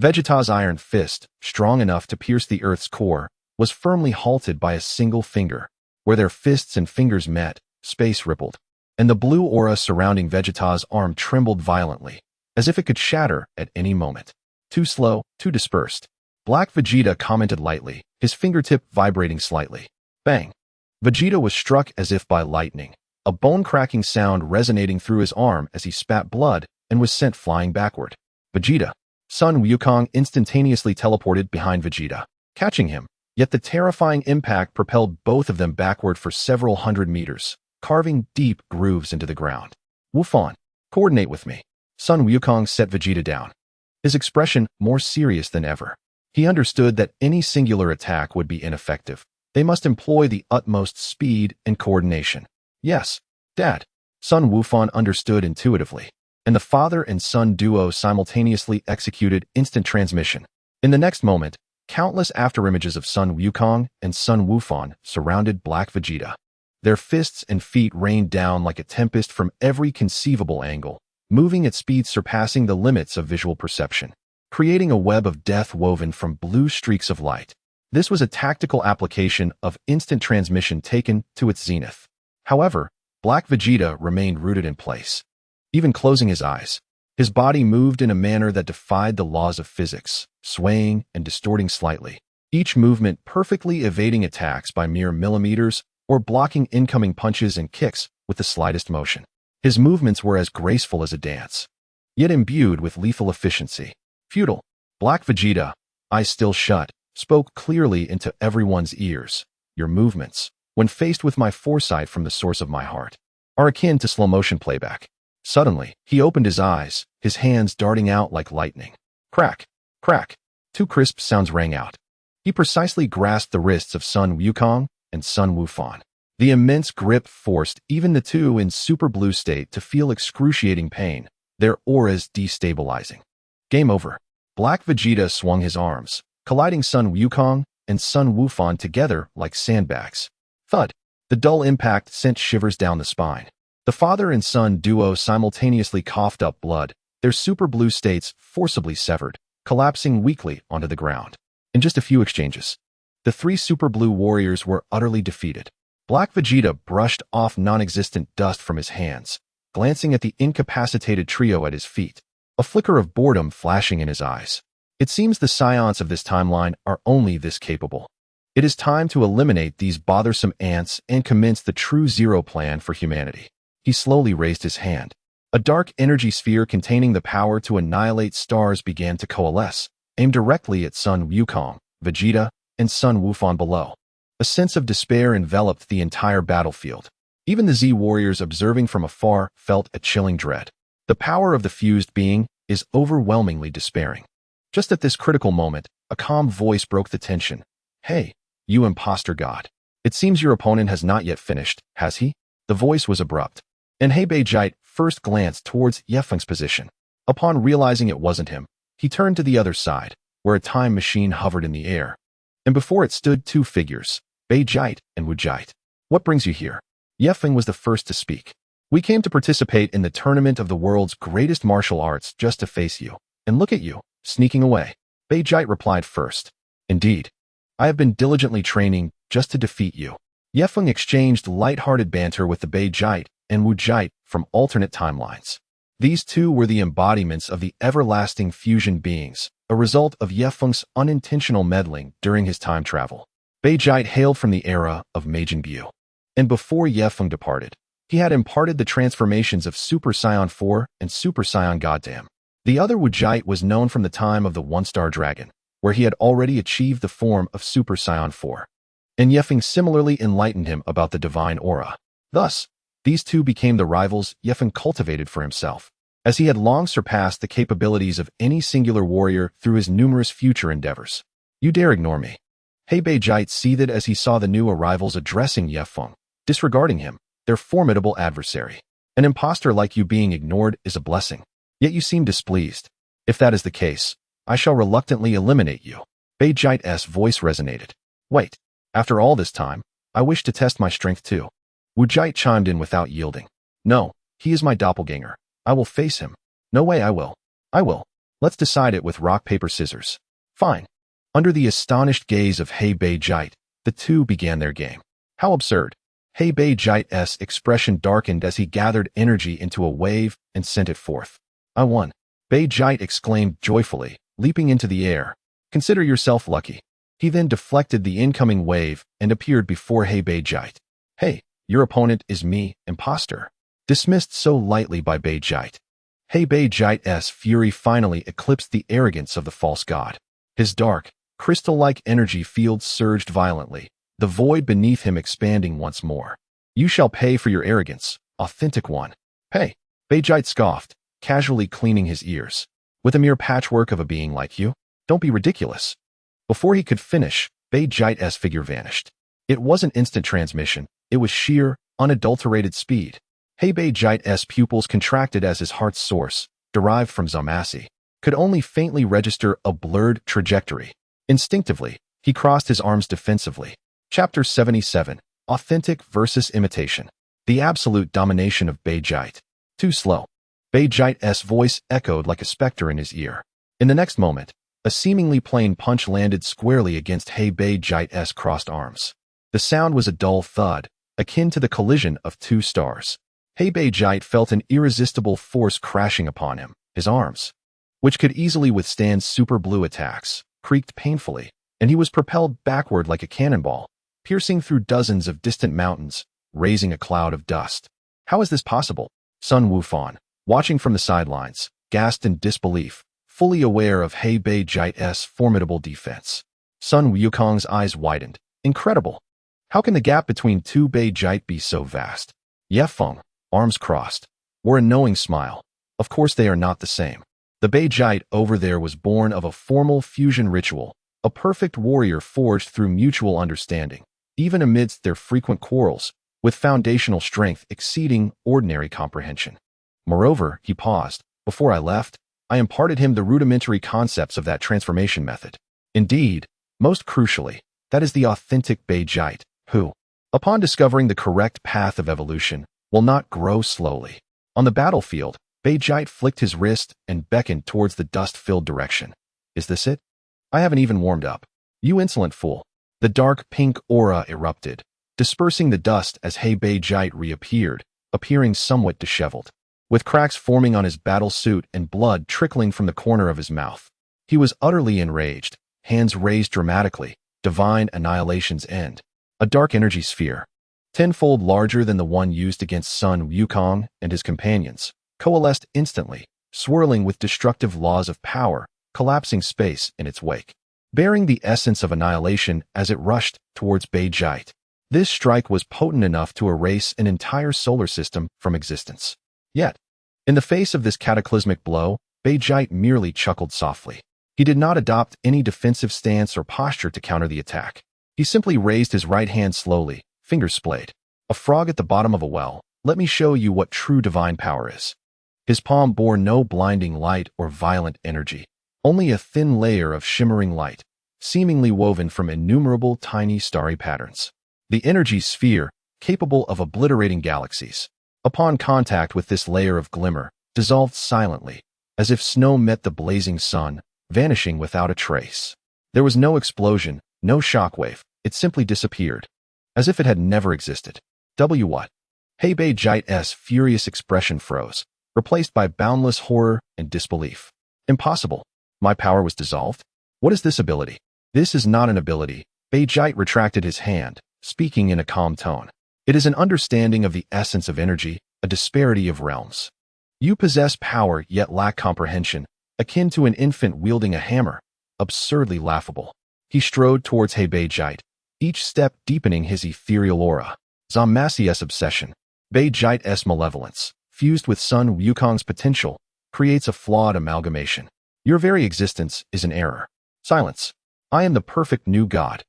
Speaker 1: Vegeta's iron fist, strong enough to pierce the Earth's core, was firmly halted by a single finger. Where their fists and fingers met, space rippled, and the blue aura surrounding Vegeta's arm trembled violently, as if it could shatter at any moment. Too slow, too dispersed. Black Vegeta commented lightly, his fingertip vibrating slightly. Bang! Vegeta was struck as if by lightning, a bone-cracking sound resonating through his arm as he spat blood and was sent flying backward. Vegeta! Sun Wukong instantaneously teleported behind Vegeta, catching him, yet the terrifying impact propelled both of them backward for several hundred meters, carving deep grooves into the ground. Wufan, coordinate with me. Sun Wukong set Vegeta down, his expression more serious than ever. He understood that any singular attack would be ineffective. They must employ the utmost speed and coordination. Yes, Dad. Sun Wufan understood intuitively, and the father and son duo simultaneously executed instant transmission. In the next moment, countless afterimages of Sun Wukong and Sun Wufan surrounded Black Vegeta. Their fists and feet rained down like a tempest from every conceivable angle, moving at speeds surpassing the limits of visual perception, creating a web of death woven from blue streaks of light. This was a tactical application of instant transmission taken to its zenith. However, Black Vegeta remained rooted in place. Even closing his eyes, his body moved in a manner that defied the laws of physics, swaying and distorting slightly, each movement perfectly evading attacks by mere millimeters or blocking incoming punches and kicks with the slightest motion. His movements were as graceful as a dance, yet imbued with lethal efficiency. Futile. Black Vegeta, eyes still shut, spoke clearly into everyone's ears. Your movements, when faced with my foresight from the source of my heart, are akin to slow-motion playback. Suddenly, he opened his eyes, his hands darting out like lightning. Crack, crack. 2 crisp sounds rang out. He precisely grasped the wrists of Sun Wukong and Sun Wufan. The immense grip forced even the two in super blue state to feel excruciating pain, their auras destabilizing. Game over. Black Vegeta swung his arms, colliding Sun Wukong and Sun Wufan together like sandbags. Thud. The dull impact sent shivers down the spine. The father and son duo simultaneously coughed up blood, their super blue states forcibly severed, collapsing weakly onto the ground. In just a few exchanges, the three super blue warriors were utterly defeated. Black Vegeta brushed off non-existent dust from his hands, glancing at the incapacitated trio at his feet, a flicker of boredom flashing in his eyes. It seems the scions of this timeline are only this capable. It is time to eliminate these bothersome ants and commence the true Zero plan for humanity. He slowly raised his hand. A dark energy sphere containing the power to annihilate stars began to coalesce, aimed directly at Sun Wukong, Vegeta, and Sun Wufan below. A sense of despair enveloped the entire battlefield. Even the Z warriors observing from afar felt a chilling dread. The power of the fused being is overwhelmingly despairing. Just at this critical moment, a calm voice broke the tension. "Hey, you imposter god. It seems your opponent has not yet finished, has he?" The voice was abrupt, and Hebeijite first glanced towards Ye Feng's position. Upon realizing it wasn't him, he turned to the other side, where a time machine hovered in the air. And before it stood two figures, Beijite and Wujite. "What brings you here?" Ye Feng was the first to speak. "We came to participate in the tournament of the world's greatest martial arts just to face you. And look at you, sneaking away." Beijite replied first. "Indeed. I have been diligently training just to defeat you." Ye Feng exchanged light-hearted banter with the Beijite and Wujite from alternate timelines. These two were the embodiments of the everlasting fusion beings, a result of Ye Feng's unintentional meddling during his time travel. Beijite hailed from the era of Majin Buu. And before Ye Feng departed, he had imparted the transformations of Super Saiyan 4 and Super Saiyan Goddamn. The other Wujite was known from the time of the One-Star Dragon, where he had already achieved the form of Super Saiyan 4. And Ye Feng similarly enlightened him about the divine aura. Thus, these two became the rivals Ye Feng cultivated for himself, as he had long surpassed the capabilities of any singular warrior through his numerous future endeavors. "You dare ignore me." Hebeijite seethed as he saw the new arrivals addressing Ye Feng, disregarding him, their formidable adversary. "An imposter like you being ignored is a blessing. Yet you seem displeased. If that is the case, I shall reluctantly eliminate you." Beijite's voice resonated. "Wait. After all this time, I wish to test my strength too." Wujite chimed in without yielding. "No, he is my doppelganger. I will face him." "No way I will." "I will. Let's decide it with rock, paper, scissors." "Fine." Under the astonished gaze of Hebeijite, the two began their game. How absurd. Hebeijite's expression darkened as he gathered energy into a wave and sent it forth. "I won." Beijite exclaimed joyfully, leaping into the air. "Consider yourself lucky." He then deflected the incoming wave and appeared before Hebeijite. "Hey, your opponent is me, imposter." Dismissed so lightly by Beijite. Hebeijite's fury finally eclipsed the arrogance of the false god. His dark, crystal-like energy field surged violently, the void beneath him expanding once more. "You shall pay for your arrogance, authentic one." "Pay?" Beijite scoffed, casually cleaning his ears. "With a mere patchwork of a being like you? Don't be ridiculous." Before he could finish, Beijite's figure vanished. It wasn't instant transmission, it was sheer, unadulterated speed. Hebeijite's pupils contracted as his heart's source, derived from Zamasu, could only faintly register a blurred trajectory. Instinctively, he crossed his arms defensively. Chapter 77, Authentic versus Imitation. The absolute domination of Beijite. Too slow. Beijite's voice echoed like a specter in his ear. In the next moment, a seemingly plain punch landed squarely against Hebeijite's crossed arms. The sound was a dull thud, akin to the collision of two stars. Hebeijite felt an irresistible force crashing upon him. His arms, which could easily withstand super blue attacks, creaked painfully, and he was propelled backward like a cannonball, piercing through dozens of distant mountains, raising a cloud of dust. How is this possible? Sun Wufan, watching from the sidelines, gasped in disbelief, fully aware of Hebeijite's formidable defense. Sun Wukong's eyes widened. Incredible! How can the gap between two Beijite be so vast? Ye Feng, arms crossed, wore a knowing smile. Of course they are not the same. The Beijite over there was born of a formal fusion ritual, a perfect warrior forged through mutual understanding, even amidst their frequent quarrels, with foundational strength exceeding ordinary comprehension. Moreover, he paused. Before I left, I imparted him the rudimentary concepts of that transformation method. Indeed, most crucially, that is the authentic Beijite, who, upon discovering the correct path of evolution, will not grow slowly. On the battlefield, Beijite flicked his wrist and beckoned towards the dust-filled direction. Is this it? I haven't even warmed up. You insolent fool. The dark pink aura erupted, dispersing the dust as Beijite reappeared, appearing somewhat disheveled, with cracks forming on his battle suit and blood trickling from the corner of his mouth. He was utterly enraged, hands raised dramatically, divine annihilation's end. A dark energy sphere, tenfold larger than the one used against Sun Wukong and his companions, coalesced instantly, swirling with destructive laws of power, collapsing space in its wake, bearing the essence of annihilation as it rushed towards Beijite. This strike was potent enough to erase an entire solar system from existence. Yet, in the face of this cataclysmic blow, Beijite merely chuckled softly. He did not adopt any defensive stance or posture to counter the attack. He simply raised his right hand slowly, fingers splayed. A frog at the bottom of a well, let me show you what true divine power is. His palm bore no blinding light or violent energy, only a thin layer of shimmering light, seemingly woven from innumerable tiny starry patterns. The energy sphere, capable of obliterating galaxies, upon contact with this layer of glimmer, dissolved silently, as if snow met the blazing sun, vanishing without a trace. There was no explosion, no shockwave, it simply disappeared, as if it had never existed. What? Beijite's furious expression froze, replaced by boundless horror and disbelief. Impossible. My power was dissolved? What is this ability? This is not an ability. Beijite retracted his hand, speaking in a calm tone. It is an understanding of the essence of energy, a disparity of realms. You possess power yet lack comprehension, akin to an infant wielding a hammer, absurdly laughable. He strode towards Beijite, each step deepening his ethereal aura. Zamassi's obsession, Beijite's malevolence, fused with Sun Wukong's potential, creates a flawed amalgamation. Your very existence is an error. Silence. I am the perfect new god.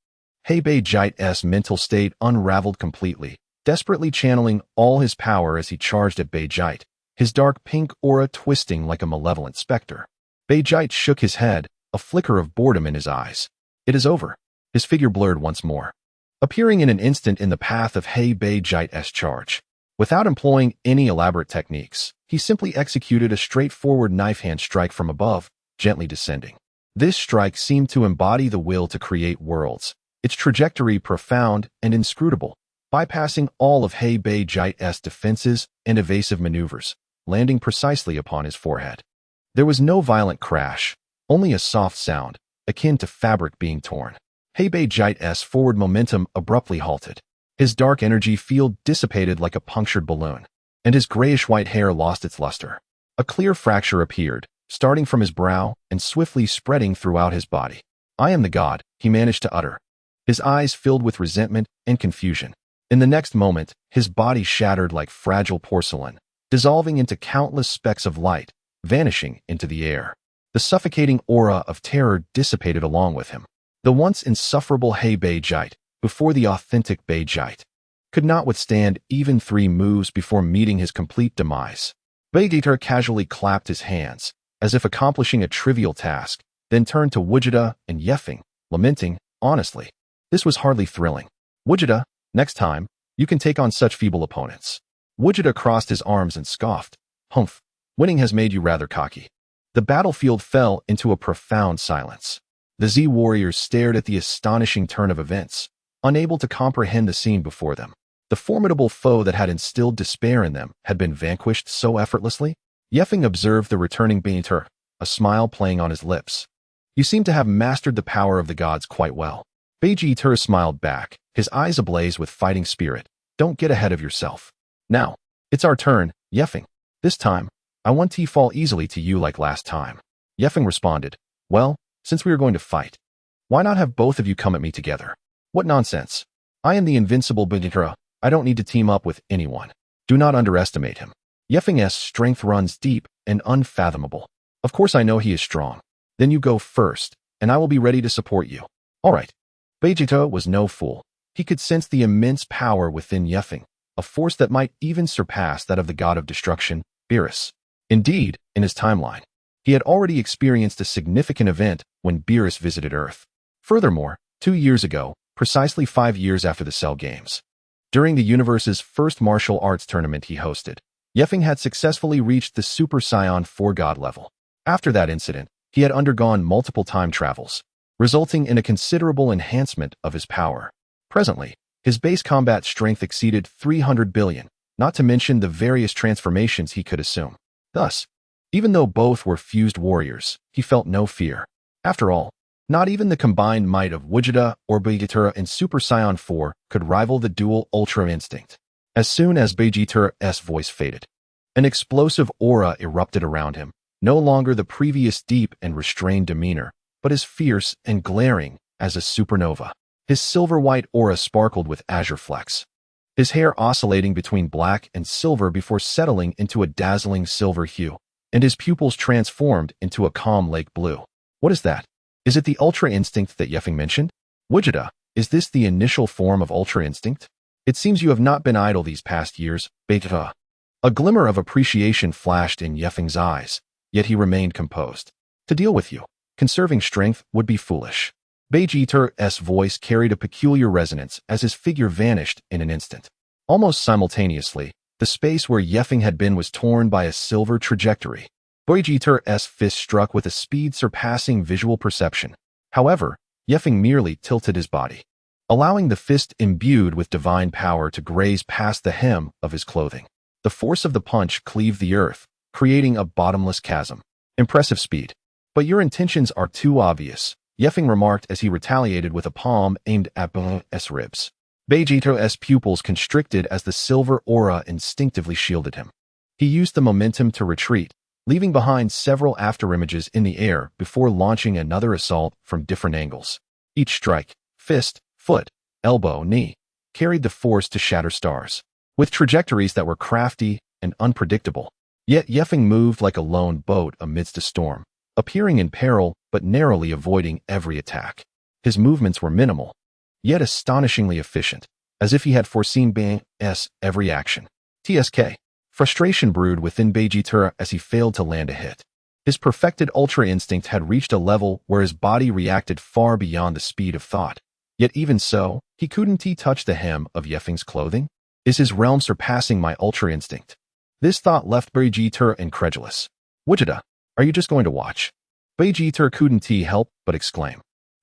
Speaker 1: Beijite's mental state unraveled completely, desperately channeling all his power as he charged at Beijite, his dark pink aura twisting like a malevolent specter. Beijite shook his head, a flicker of boredom in his eyes. It is over. His figure blurred once more, appearing in an instant in the path of Beijite's charge. Without employing any elaborate techniques, he simply executed a straightforward knife-hand strike from above, gently descending. This strike seemed to embody the will to create worlds, its trajectory profound and inscrutable, bypassing all of Beijite's defenses and evasive maneuvers, landing precisely upon his forehead. There was no violent crash, only a soft sound, akin to fabric being torn. Beijite's forward momentum abruptly halted. His dark energy field dissipated like a punctured balloon, and his grayish-white hair lost its luster. A clear fracture appeared, starting from his brow and swiftly spreading throughout his body. I am the god, he managed to utter, his eyes filled with resentment and confusion. In the next moment, his body shattered like fragile porcelain, dissolving into countless specks of light, vanishing into the air. The suffocating aura of terror dissipated along with him. The once insufferable Beijite, before the authentic Beijite, could not withstand even 3 moves before meeting his complete demise. Beijite casually clapped his hands, as if accomplishing a trivial task, then turned to Wujida and Ye Feng, lamenting, honestly. This was hardly thrilling. Wujida, next time, you can take on such feeble opponents. Wujida crossed his arms and scoffed. Humph, winning has made you rather cocky. The battlefield fell into a profound silence. The Z warriors stared at the astonishing turn of events, unable to comprehend the scene before them. The formidable foe that had instilled despair in them had been vanquished so effortlessly. Ye Feng observed the returning Beijite, a smile playing on his lips. You seem to have mastered the power of the gods quite well. Beijite smiled back, his eyes ablaze with fighting spirit. Don't get ahead of yourself. Now, it's our turn, Ye Feng. This time, I want to fall easily to you like last time. Ye Feng responded, well, since we are going to fight, why not have both of you come at me together? What nonsense. I am the invincible Beijite. I don't need to team up with anyone. Do not underestimate him. Ye Feng's strength runs deep and unfathomable. Of course I know he is strong. Then you go first, and I will be ready to support you. All right. Vegeta was no fool. He could sense the immense power within Ye Feng, a force that might even surpass that of the god of destruction, Beerus. Indeed, in his timeline, he had already experienced a significant event when Beerus visited Earth. Furthermore, 2 years ago, precisely 5 years after the Cell Games, during the universe's first martial arts tournament he hosted, Ye Feng had successfully reached the Super Saiyan 4 God level. After that incident, he had undergone multiple time travels, resulting in a considerable enhancement of his power. Presently, his base combat strength exceeded 300 billion, not to mention the various transformations he could assume. Thus, even though both were fused warriors, he felt no fear. After all, not even the combined might of Vegeta or Vegeta in Super Saiyan 4 could rival the dual Ultra Instinct. As soon as Vegeta's voice faded, an explosive aura erupted around him, no longer the previous deep and restrained demeanor, but as fierce and glaring as a supernova. His silver-white aura sparkled with azure flecks, his hair oscillating between black and silver before settling into a dazzling silver hue, and his pupils transformed into a calm lake blue. What is that? Is it the Ultra Instinct that Ye Feng mentioned? Vegeta, is this the initial form of Ultra Instinct? It seems you have not been idle these past years, Vegeta. A glimmer of appreciation flashed in Ye Feng's eyes, yet he remained composed. To deal with you, conserving strength would be foolish. Vegeta's voice carried a peculiar resonance as his figure vanished in an instant. Almost simultaneously, the space where Ye Feng had been was torn by a silver trajectory. Vegeta's fist struck with a speed surpassing visual perception. However, Ye Feng merely tilted his body, allowing the fist imbued with divine power to graze past the hem of his clothing. The force of the punch cleaved the earth, creating a bottomless chasm. Impressive speed. But your intentions are too obvious, Ye Feng remarked as he retaliated with a palm aimed at Vegeta's ribs. Vegeta's pupils constricted as the silver aura instinctively shielded him. He used the momentum to retreat, leaving behind several afterimages in the air before launching another assault from different angles. Each strike, fist, foot, elbow, knee, carried the force to shatter stars, with trajectories that were crafty and unpredictable. Yet Ye Feng moved like a lone boat amidst a storm, appearing in peril but narrowly avoiding every attack. His movements were minimal, yet astonishingly efficient, as if he had foreseen Vegeta's every action. TSK. Frustration brewed within Vegeta as he failed to land a hit. His perfected Ultra Instinct had reached a level where his body reacted far beyond the speed of thought. Yet even so, he couldn't touch the hem of Ye Feng's clothing? Is his realm surpassing my Ultra Instinct? This thought left Vegeta incredulous. Vegeta, are you just going to watch? Vegeta couldn't help but exclaim.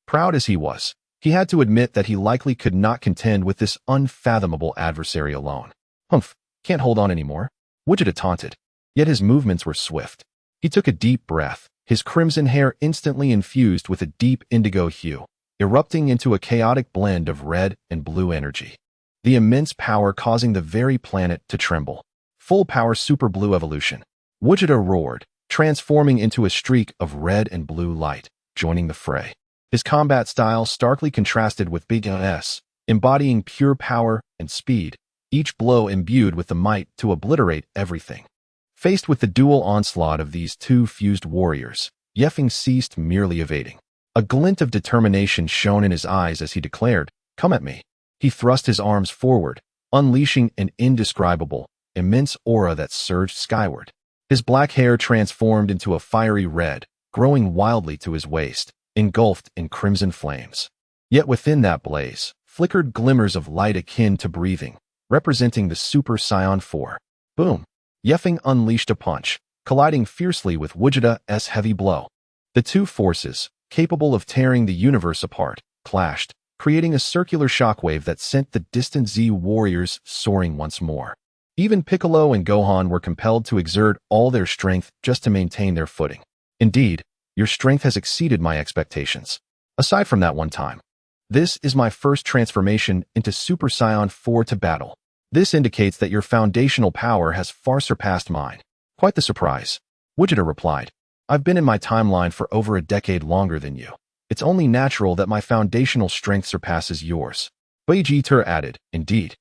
Speaker 1: Proud as he was, he had to admit that he likely could not contend with this unfathomable adversary alone. Humph, can't hold on anymore? Vegeta taunted. Yet his movements were swift. He took a deep breath, his crimson hair instantly infused with a deep indigo hue, erupting into a chaotic blend of red and blue energy. The immense power causing the very planet to tremble. Full power super blue evolution. Vegeta roared, transforming into a streak of red and blue light, joining the fray. His combat style starkly contrasted with Vegeta's, embodying pure power and speed, each blow imbued with the might to obliterate everything. Faced with the dual onslaught of these two fused warriors, Ye Feng ceased merely evading. A glint of determination shone in his eyes as he declared, "Come at me." He thrust his arms forward, unleashing an indescribable, immense aura that surged skyward. His black hair transformed into a fiery red, growing wildly to his waist, engulfed in crimson flames. Yet within that blaze, flickered glimmers of light akin to breathing, representing the Super Saiyan 4. Boom! Ye Feng unleashed a punch, colliding fiercely with Vegeta's heavy blow. The two forces, capable of tearing the universe apart, clashed, creating a circular shockwave that sent the distant Z warriors soaring once more. Even Piccolo and Gohan were compelled to exert all their strength just to maintain their footing. Indeed, your strength has exceeded my expectations. Aside from that one time, this is my first transformation into Super Saiyan 4 to battle. This indicates that your foundational power has far surpassed mine. Quite the surprise. Vegeta replied. I've been in my timeline for over a decade longer than you. It's only natural that my foundational strength surpasses yours. Vegeta added, indeed.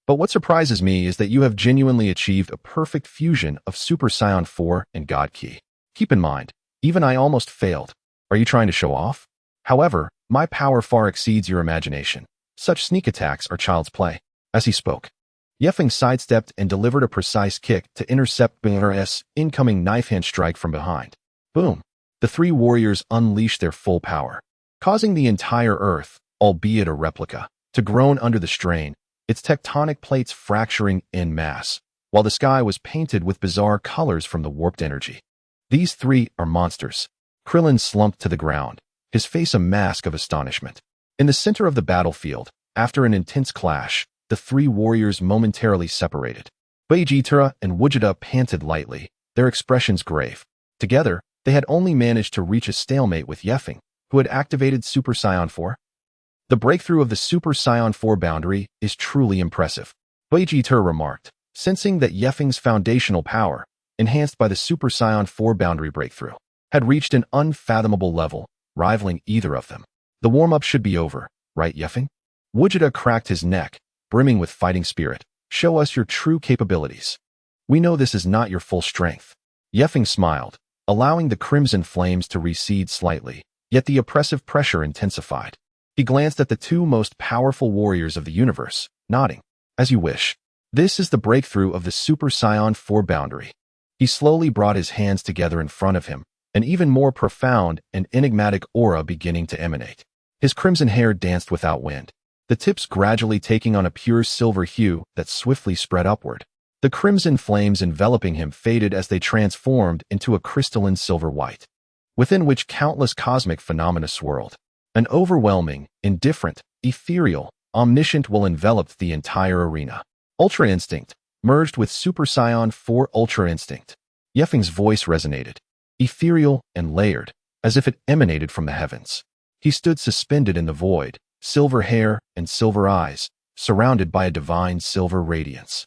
Speaker 1: But what surprises me is that you have genuinely achieved a perfect fusion of Super Saiyan 4 and God Ki. Keep in mind, even I almost failed. Are you trying to show off? However, my power far exceeds your imagination. Such sneak attacks are child's play. As he spoke, Ye Feng sidestepped and delivered a precise kick to intercept Bing's incoming knife-hand strike from behind. Boom! The three warriors unleashed their full power, causing the entire earth, albeit a replica, to groan under the strain, its tectonic plates fracturing en masse, while the sky was painted with bizarre colors from the warped energy. These three are monsters. Krillin slumped to the ground, his face a mask of astonishment. In the center of the battlefield, after an intense clash, the three warriors momentarily separated. Vegeta and Vegeta panted lightly, their expressions grave. Together, they had only managed to reach a stalemate with Ye Feng, who had activated Super Saiyan 4. The breakthrough of the Super Saiyan 4 boundary is truly impressive, Vegeta remarked, sensing that Ye Feng's foundational power, enhanced by the Super Saiyan 4 boundary breakthrough, had reached an unfathomable level, rivaling either of them. The warm-up should be over, right, Ye Feng? Vegeta cracked his neck, brimming with fighting spirit. Show us your true capabilities. We know this is not your full strength. Ye Feng smiled, allowing the crimson flames to recede slightly, yet the oppressive pressure intensified. He glanced at the two most powerful warriors of the universe, nodding. As you wish. This is the breakthrough of the Super Saiyan 4 boundary. He slowly brought his hands together in front of him, an even more profound and enigmatic aura beginning to emanate. His crimson hair danced without wind, the tips gradually taking on a pure silver hue that swiftly spread upward. The crimson flames enveloping him faded as they transformed into a crystalline silver white, within which countless cosmic phenomena swirled. An overwhelming, indifferent, ethereal, omniscient will envelop the entire arena. Ultra Instinct, merged with Super Saiyan 4 Ultra Instinct. Ye Feng's voice resonated, ethereal and layered, as if it emanated from the heavens. He stood suspended in the void, silver hair and silver eyes, surrounded by a divine silver radiance,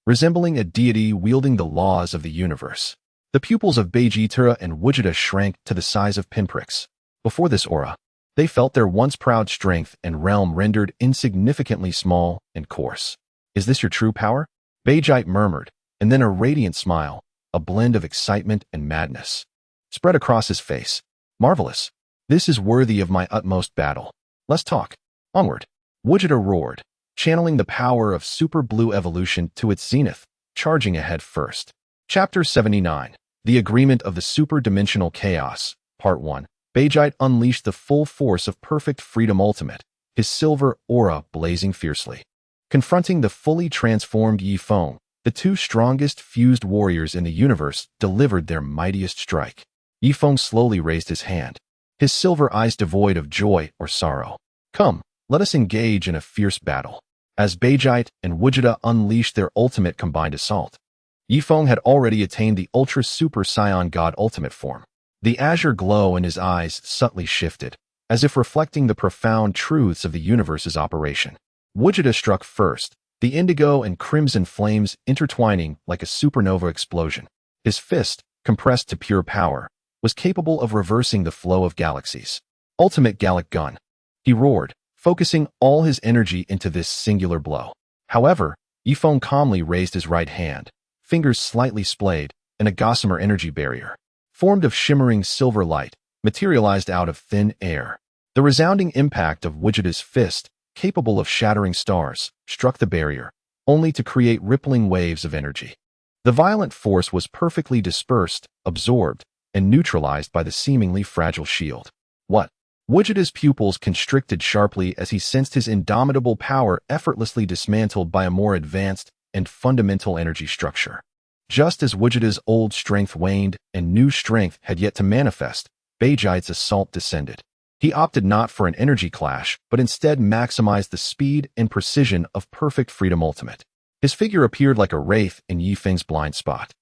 Speaker 1: resembling a deity wielding the laws of the universe. The pupils of Vegeta and Vegeta shrank to the size of pinpricks. Before this aura, they felt their once proud strength and realm rendered insignificantly small and coarse. Is this your true power? Vegeta murmured, and then a radiant smile, a blend of excitement and madness, spread across his face. Marvelous. This is worthy of my utmost battle. Let's talk. Onward. Vegeta roared, channeling the power of Super Blue Evolution to its zenith, charging ahead first. Chapter 79. The Agreement of the Super-Dimensional Chaos. Part 1. Vegeta unleashed the full force of Perfect Freedom Ultimate, his silver aura blazing fiercely. Confronting the fully transformed Ye Feng, the two strongest fused warriors in the universe delivered their mightiest strike. Ye Feng slowly raised his hand, his silver eyes devoid of joy or sorrow. Come, let us engage in a fierce battle. As Vegeta and Vegeta unleashed their ultimate combined assault, Ye Feng had already attained the Ultra Super Saiyan God Ultimate form. The azure glow in his eyes subtly shifted, as if reflecting the profound truths of the universe's operation. Vegeta struck first, the indigo and crimson flames intertwining like a supernova explosion. His fist, compressed to pure power, was capable of reversing the flow of galaxies. Ultimate Gallic Gun. He roared, focusing all his energy into this singular blow. However, Ye Feng calmly raised his right hand, fingers slightly splayed, and a gossamer energy barrier, formed of shimmering silver light, materialized out of thin air. The resounding impact of Vegeta's fist, capable of shattering stars, struck the barrier, only to create rippling waves of energy. The violent force was perfectly dispersed, absorbed, and neutralized by the seemingly fragile shield. What? Vegeta's pupils constricted sharply as he sensed his indomitable power effortlessly dismantled by a more advanced and fundamental energy structure. Just as Vegeta's old strength waned and new strength had yet to manifest, Vegeta's assault descended. He opted not for an energy clash, but instead maximized the speed and precision of Perfect Freedom Ultimate. His figure appeared like a wraith in Ye Feng's blind spot,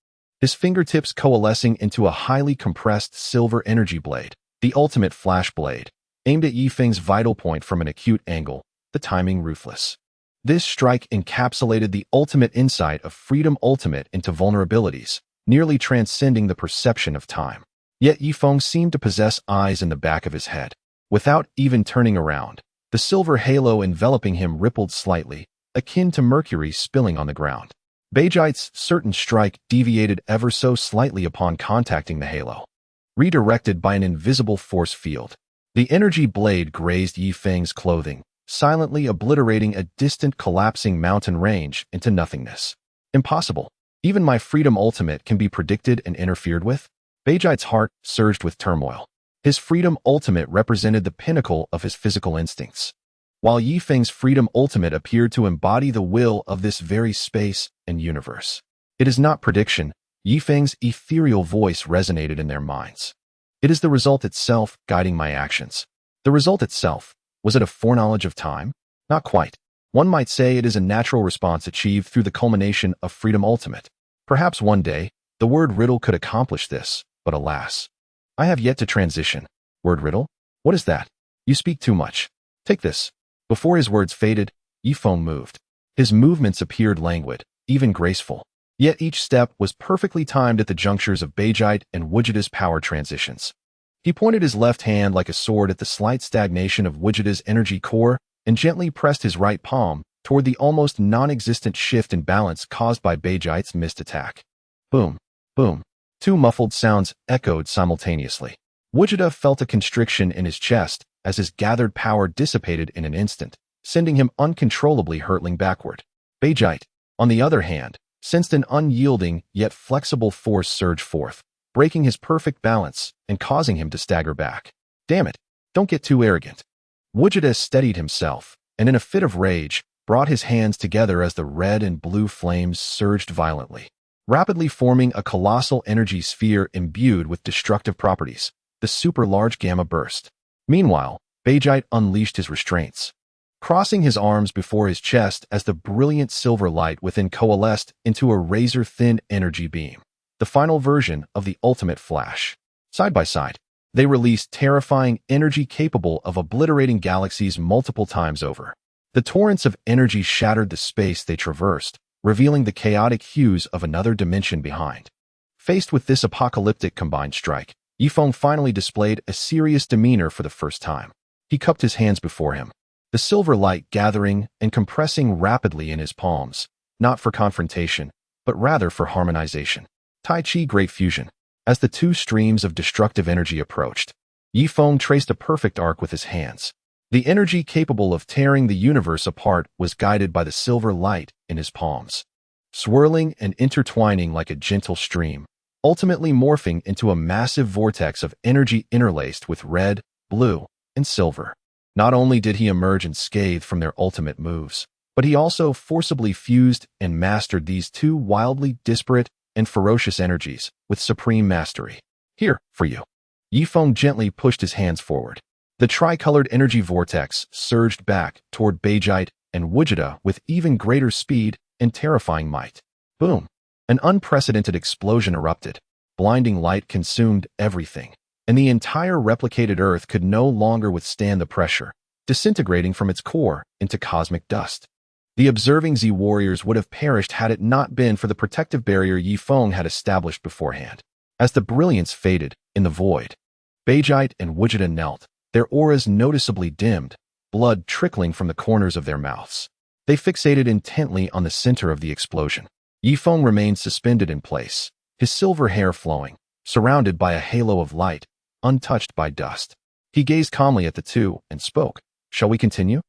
Speaker 1: his fingertips coalescing into a highly compressed silver energy blade, the ultimate flash blade, aimed at Ye Feng's vital point from an acute angle, the timing ruthless. This strike encapsulated the ultimate insight of Freedom Ultimate into vulnerabilities, nearly transcending the perception of time. Yet Ye Feng seemed to possess eyes in the back of his head. Without even turning around, the silver halo enveloping him rippled slightly, akin to mercury spilling on the ground. Vegeta's certain strike deviated ever so slightly upon contacting the halo, redirected by an invisible force field. The energy blade grazed Ye Feng's clothing, silently obliterating a distant collapsing mountain range into nothingness. Impossible. Even my freedom ultimate can be predicted and interfered with? Beijite's heart surged with turmoil. His freedom ultimate represented the pinnacle of his physical instincts, while Ye Feng's freedom ultimate appeared to embody the will of this very space and universe. It is not prediction. Ye Feng's ethereal voice resonated in their minds. It is the result itself guiding my actions. The result itself, was it a foreknowledge of time? Not quite. One might say it is a natural response achieved through the culmination of freedom ultimate. Perhaps one day, the word riddle could accomplish this, but alas. I have yet to transition. Word riddle? What is that? You speak too much. Take this. Before his words faded, Ye Feng moved. His movements appeared languid, even graceful. Yet each step was perfectly timed at the junctures of Beijite and Wujita's power transitions. He pointed his left hand like a sword at the slight stagnation of Wujita's energy core and gently pressed his right palm toward the almost non-existent shift in balance caused by Beijite's missed attack. Boom, boom. Two muffled sounds echoed simultaneously. Wujita felt a constriction in his chest as his gathered power dissipated in an instant, sending him uncontrollably hurtling backward. Beijite, on the other hand, sensed an unyielding yet flexible force surge forth, breaking his perfect balance and causing him to stagger back. Damn it, don't get too arrogant. Wujita steadied himself, and in a fit of rage, brought his hands together as the red and blue flames surged violently, rapidly forming a colossal energy sphere imbued with destructive properties, the super-large gamma burst. Meanwhile, Beijite unleashed his restraints, crossing his arms before his chest as the brilliant silver light within coalesced into a razor-thin energy beam, the final version of the ultimate flash. Side by side, they released terrifying energy capable of obliterating galaxies multiple times over. The torrents of energy shattered the space they traversed, revealing the chaotic hues of another dimension behind. Faced with this apocalyptic combined strike, Ye Feng finally displayed a serious demeanor for the first time. He cupped his hands before him, the silver light gathering and compressing rapidly in his palms, not for confrontation, but rather for harmonization. Tai Chi Great Fusion. As the two streams of destructive energy approached, Ye Feng traced a perfect arc with his hands. The energy capable of tearing the universe apart was guided by the silver light in his palms, swirling and intertwining like a gentle stream, ultimately morphing into a massive vortex of energy interlaced with red, blue, and silver. Not only did he emerge unscathed from their ultimate moves, but he also forcibly fused and mastered these two wildly disparate and ferocious energies with supreme mastery. Here, for you. Ye Feng gently pushed his hands forward. The tricolored energy vortex surged back toward Beijite and Wujita with even greater speed and terrifying might. Boom! An unprecedented explosion erupted. Blinding light consumed everything, and the entire replicated Earth could no longer withstand the pressure, disintegrating from its core into cosmic dust. The observing Z warriors would have perished had it not been for the protective barrier Ye Feng had established beforehand. As the brilliance faded in the void, Beijite and Wujita knelt, their auras noticeably dimmed, blood trickling from the corners of their mouths. They fixated intently on the center of the explosion. Ye Feng remained suspended in place, his silver hair flowing, surrounded by a halo of light, untouched by dust. He gazed calmly at the two and spoke. Shall we continue?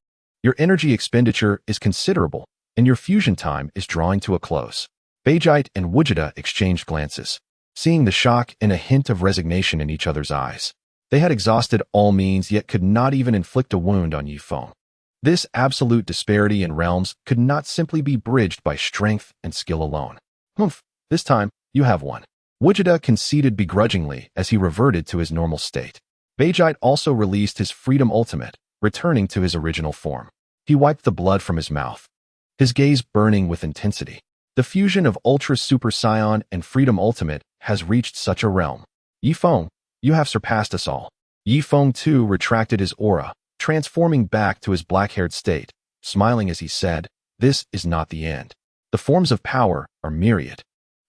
Speaker 1: Your energy expenditure is considerable, and your fusion time is drawing to a close. Beijite and Wujita exchanged glances, seeing the shock and a hint of resignation in each other's eyes. They had exhausted all means yet could not even inflict a wound on Ye Feng. This absolute disparity in realms could not simply be bridged by strength and skill alone. Humph, this time, you have won. Wujita conceded begrudgingly as he reverted to his normal state. Beijite also released his freedom ultimate, returning to his original form. He wiped the blood from his mouth, his gaze burning with intensity. The fusion of Ultra Super Scion and Freedom Ultimate has reached such a realm. Ye Feng, you have surpassed us all. Ye Feng too retracted his aura, transforming back to his black-haired state, smiling as he said, "This is not the end. The forms of power are myriad,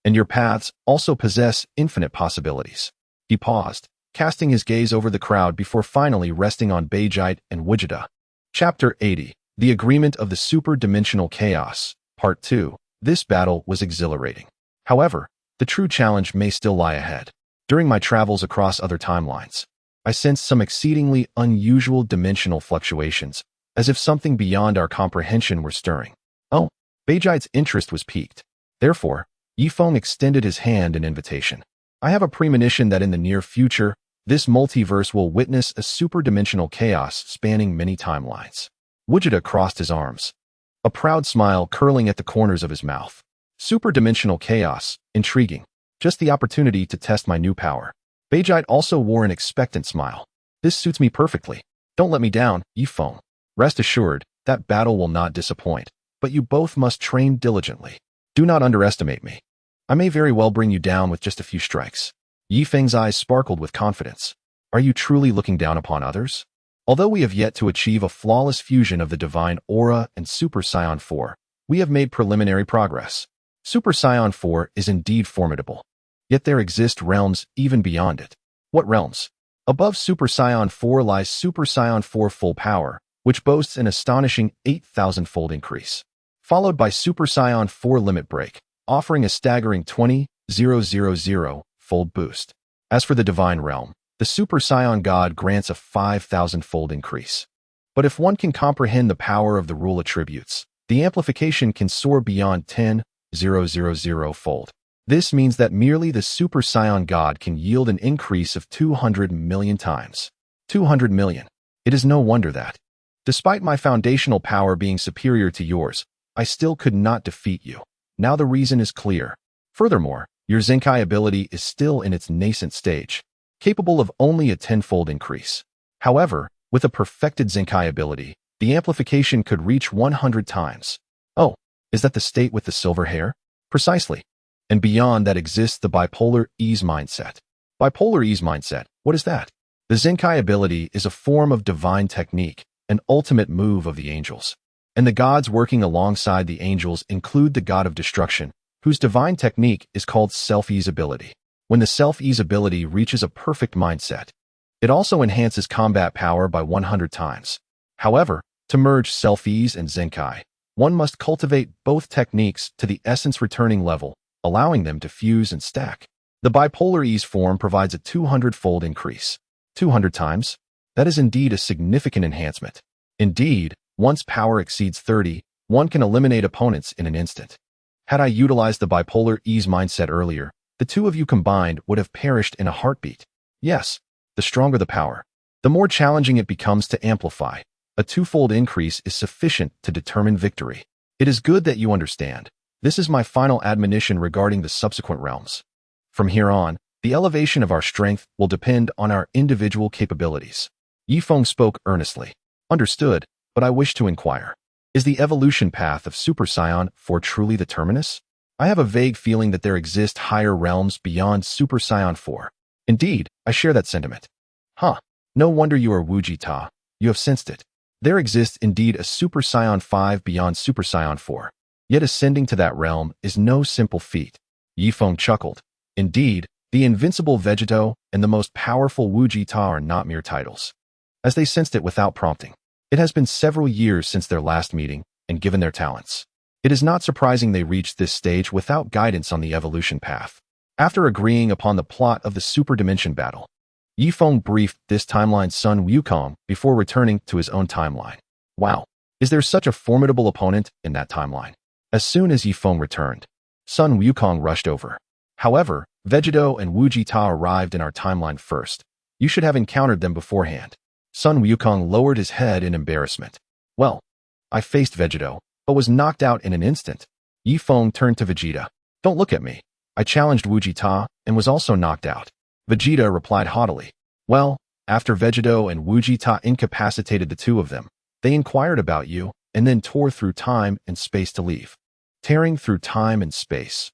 Speaker 1: and your paths also possess infinite possibilities." He paused, casting his gaze over the crowd before finally resting on Beijite and Wujita. Chapter 80. The Agreement of the Super-Dimensional Chaos, Part 2. This battle was exhilarating. However, the true challenge may still lie ahead. During my travels across other timelines, I sensed some exceedingly unusual dimensional fluctuations, as if something beyond our comprehension were stirring. Oh, Beijai's interest was piqued. Therefore, Ye Feng extended his hand in invitation. I have a premonition that in the near future, this multiverse will witness a superdimensional chaos spanning many timelines. Wujita crossed his arms, a proud smile curling at the corners of his mouth. Superdimensional chaos, intriguing. Just the opportunity to test my new power. Beijai also wore an expectant smile. This suits me perfectly. Don't let me down, Ye Feng. Rest assured, that battle will not disappoint, but you both must train diligently. Do not underestimate me. I may very well bring you down with just a few strikes. Ye Feng's eyes sparkled with confidence. Are you truly looking down upon others? Although we have yet to achieve a flawless fusion of the Divine Aura and Super Saiyan 4, we have made preliminary progress. Super Saiyan 4 is indeed formidable. Yet there exist realms even beyond it. What realms? Above Super Saiyan 4 lies Super Saiyan 4 Full Power, which boasts an astonishing 8,000-fold increase, followed by Super Saiyan 4 Limit Break, offering a staggering 20,000-fold boost. As for the Divine Realm, the Super Saiyan God grants a 5,000-fold increase. But if one can comprehend the power of the rule attributes, the amplification can soar beyond 10,000-fold. This means that merely the Super Saiyan God can yield an increase of 200 million times. 200 million. It is no wonder that, despite my foundational power being superior to yours, I still could not defeat you. Now the reason is clear. Furthermore, your Zenkai ability is still in its nascent stage, capable of only a 10-fold increase. However, with a perfected Zenkai ability, the amplification could reach 100 times. Oh, is that the state with the silver hair? Precisely. And beyond that exists the bipolar ease mindset. Bipolar ease mindset, what is that? The Zenkai ability is a form of divine technique, an ultimate move of the angels. And the gods working alongside the angels include the god of destruction, whose divine technique is called self-ease ability. When the self-ease ability reaches a perfect mindset, it also enhances combat power by 100 times. However, to merge self-ease and Zenkai, one must cultivate both techniques to the essence returning level, allowing them to fuse and stack. The bipolar ease form provides a 200-fold increase. 200 times? That is indeed a significant enhancement. Indeed, once power exceeds 30, one can eliminate opponents in an instant. Had I utilized the bipolar ease mindset earlier, the two of you combined would have perished in a heartbeat. Yes, the stronger the power, the more challenging it becomes to amplify. A twofold increase is sufficient to determine victory. It is good that you understand. This is my final admonition regarding the subsequent realms. From here on, the elevation of our strength will depend on our individual capabilities. Ye Feng spoke earnestly. Understood, but I wish to inquire. Is the evolution path of Super Saiyan 4 truly the terminus? I have a vague feeling that there exist higher realms beyond Super Saiyan 4. Indeed, I share that sentiment. Huh. No wonder you are Wujita. You have sensed it. There exists indeed a Super Saiyan 5 beyond Super Saiyan 4. Yet ascending to that realm is no simple feat. Ye Feng chuckled. Indeed, the Invincible Vegito and the most powerful Wujita are not mere titles. As they sensed it without prompting, it has been several years since their last meeting, and given their talents, it is not surprising they reached this stage without guidance on the evolution path. After agreeing upon the plot of the Super Dimension battle, Ye Feng briefed this timeline's Sun Wukong before returning to his own timeline. Wow, is there such a formidable opponent in that timeline? As soon as Ye Feng returned, Sun Wukong rushed over. However, Vegito and Wujita arrived in our timeline first. You should have encountered them beforehand. Sun Wukong lowered his head in embarrassment. Well, I faced Vegito, but was knocked out in an instant. Ye Feng turned to Vegeta. Don't look at me. I challenged Wujita and was also knocked out. Vegeta replied haughtily. Well, after Vegito and Wujita incapacitated the two of them, they inquired about you and then tore through time and space to leave. Tearing through time and space.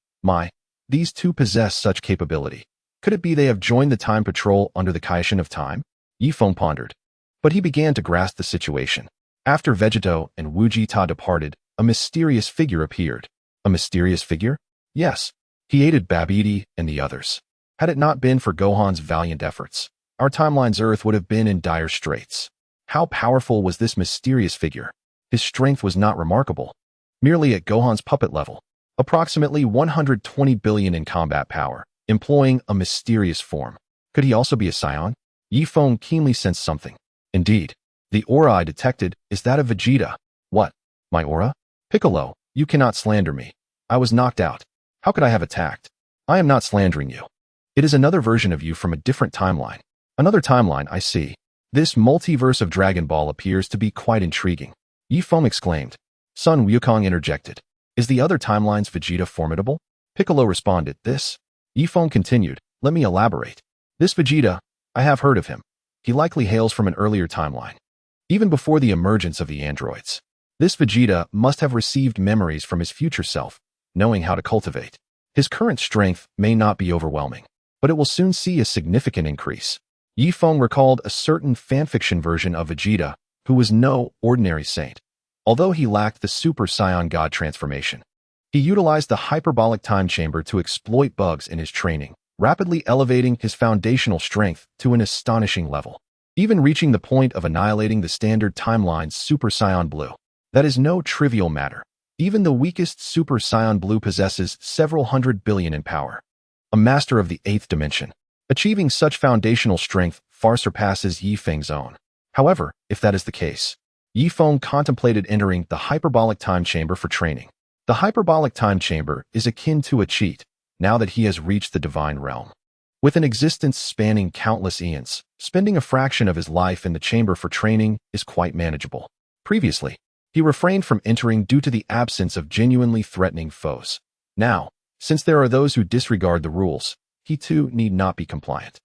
Speaker 1: These two possess such capability. Could it be they have joined the Time Patrol under the Kaishin of Time? Ye Feng pondered. But he began to grasp the situation. After Vegito and Wujita departed, a mysterious figure appeared. A mysterious figure? Yes. He aided Babidi and the others. Had it not been for Gohan's valiant efforts, our timeline's Earth would have been in dire straits. How powerful was this mysterious figure? His strength was not remarkable. Merely at Gohan's puppet level. Approximately 120 billion in combat power, employing a mysterious form. Could he also be a Scion? Ye Feng keenly sensed something. Indeed, the aura I detected is that of Vegeta. What? My aura? Piccolo, you cannot slander me. I was knocked out. How could I have attacked? I am not slandering you. It is another version of you from a different timeline. Another timeline, I see. This multiverse of Dragon Ball appears to be quite intriguing. Ye Feng exclaimed. Sun Wukong interjected. Is the other timeline's Vegeta formidable? Piccolo responded. Ye Feng continued. Let me elaborate. This Vegeta, I have heard of him. He likely hails from an earlier timeline. Even before the emergence of the androids. This Vegeta must have received memories from his future self, knowing how to cultivate. His current strength may not be overwhelming, but it will soon see a significant increase. Ye Feng recalled a certain fanfiction version of Vegeta, who was no ordinary saint. Although he lacked the Super Saiyan God transformation, he utilized the hyperbolic time chamber to exploit bugs in his training, rapidly elevating his foundational strength to an astonishing level, even reaching the point of annihilating the standard timeline's Super Saiyan Blue. That is no trivial matter. Even the weakest Super Saiyan Blue possesses several hundred billion in power. A master of the 8th dimension. Achieving such foundational strength far surpasses Ye Feng's own. However, if that is the case, Ye Feng contemplated entering the hyperbolic time chamber for training. The hyperbolic time chamber is akin to a cheat, now that he has reached the divine realm. With an existence spanning countless eons, spending a fraction of his life in the chamber for training is quite manageable. Previously, he refrained from entering due to the absence of genuinely threatening foes. Now, since there are those who disregard the rules, he too need not be compliant.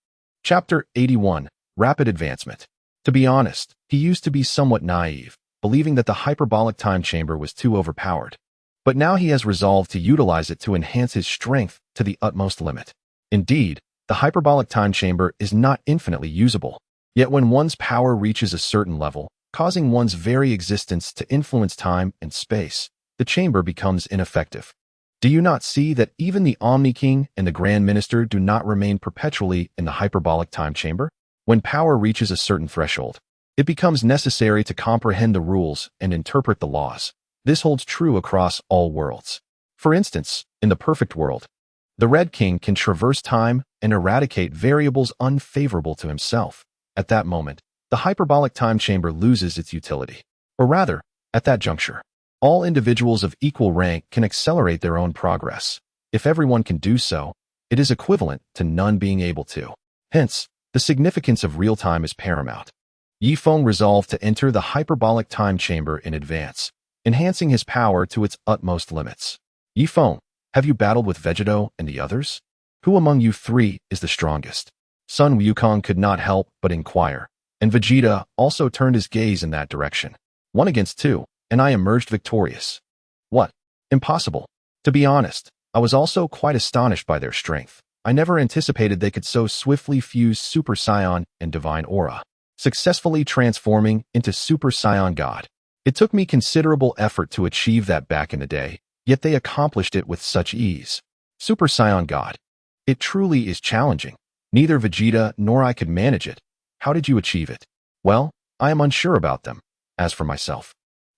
Speaker 1: Chapter 81. Rapid Advancement. To be honest, he used to be somewhat naive, believing that the hyperbolic time chamber was too overpowered. But now he has resolved to utilize it to enhance his strength to the utmost limit. Indeed, the hyperbolic time chamber is not infinitely usable. Yet when one's power reaches a certain level, causing one's very existence to influence time and space, the chamber becomes ineffective. Do you not see that even the Omni King and the Grand Minister do not remain perpetually in the hyperbolic time chamber? When power reaches a certain threshold, it becomes necessary to comprehend the rules and interpret the laws. This holds true across all worlds. For instance, in the perfect world, the Red King can traverse time and eradicate variables unfavorable to himself. At that moment, the hyperbolic time chamber loses its utility. Or rather, at that juncture, all individuals of equal rank can accelerate their own progress. If everyone can do so, it is equivalent to none being able to. Hence, the significance of real time is paramount. Ye Feng resolved to enter the hyperbolic time chamber in advance, enhancing his power to its utmost limits. Ye Feng, have you battled with Vegeto and the others? Who among you three is the strongest? Sun Wukong could not help but inquire, and Vegeta also turned his gaze in that direction. 1 against 2, and I emerged victorious. What? Impossible. To be honest, I was also quite astonished by their strength. I never anticipated they could so swiftly fuse Super Saiyan and Divine Aura, successfully transforming into Super Saiyan God. It took me considerable effort to achieve that back in the day, yet they accomplished it with such ease. Super Saiyan God. It truly is challenging. Neither Vegeta nor I could manage it. How did you achieve it? Well, I am unsure about them. As for myself,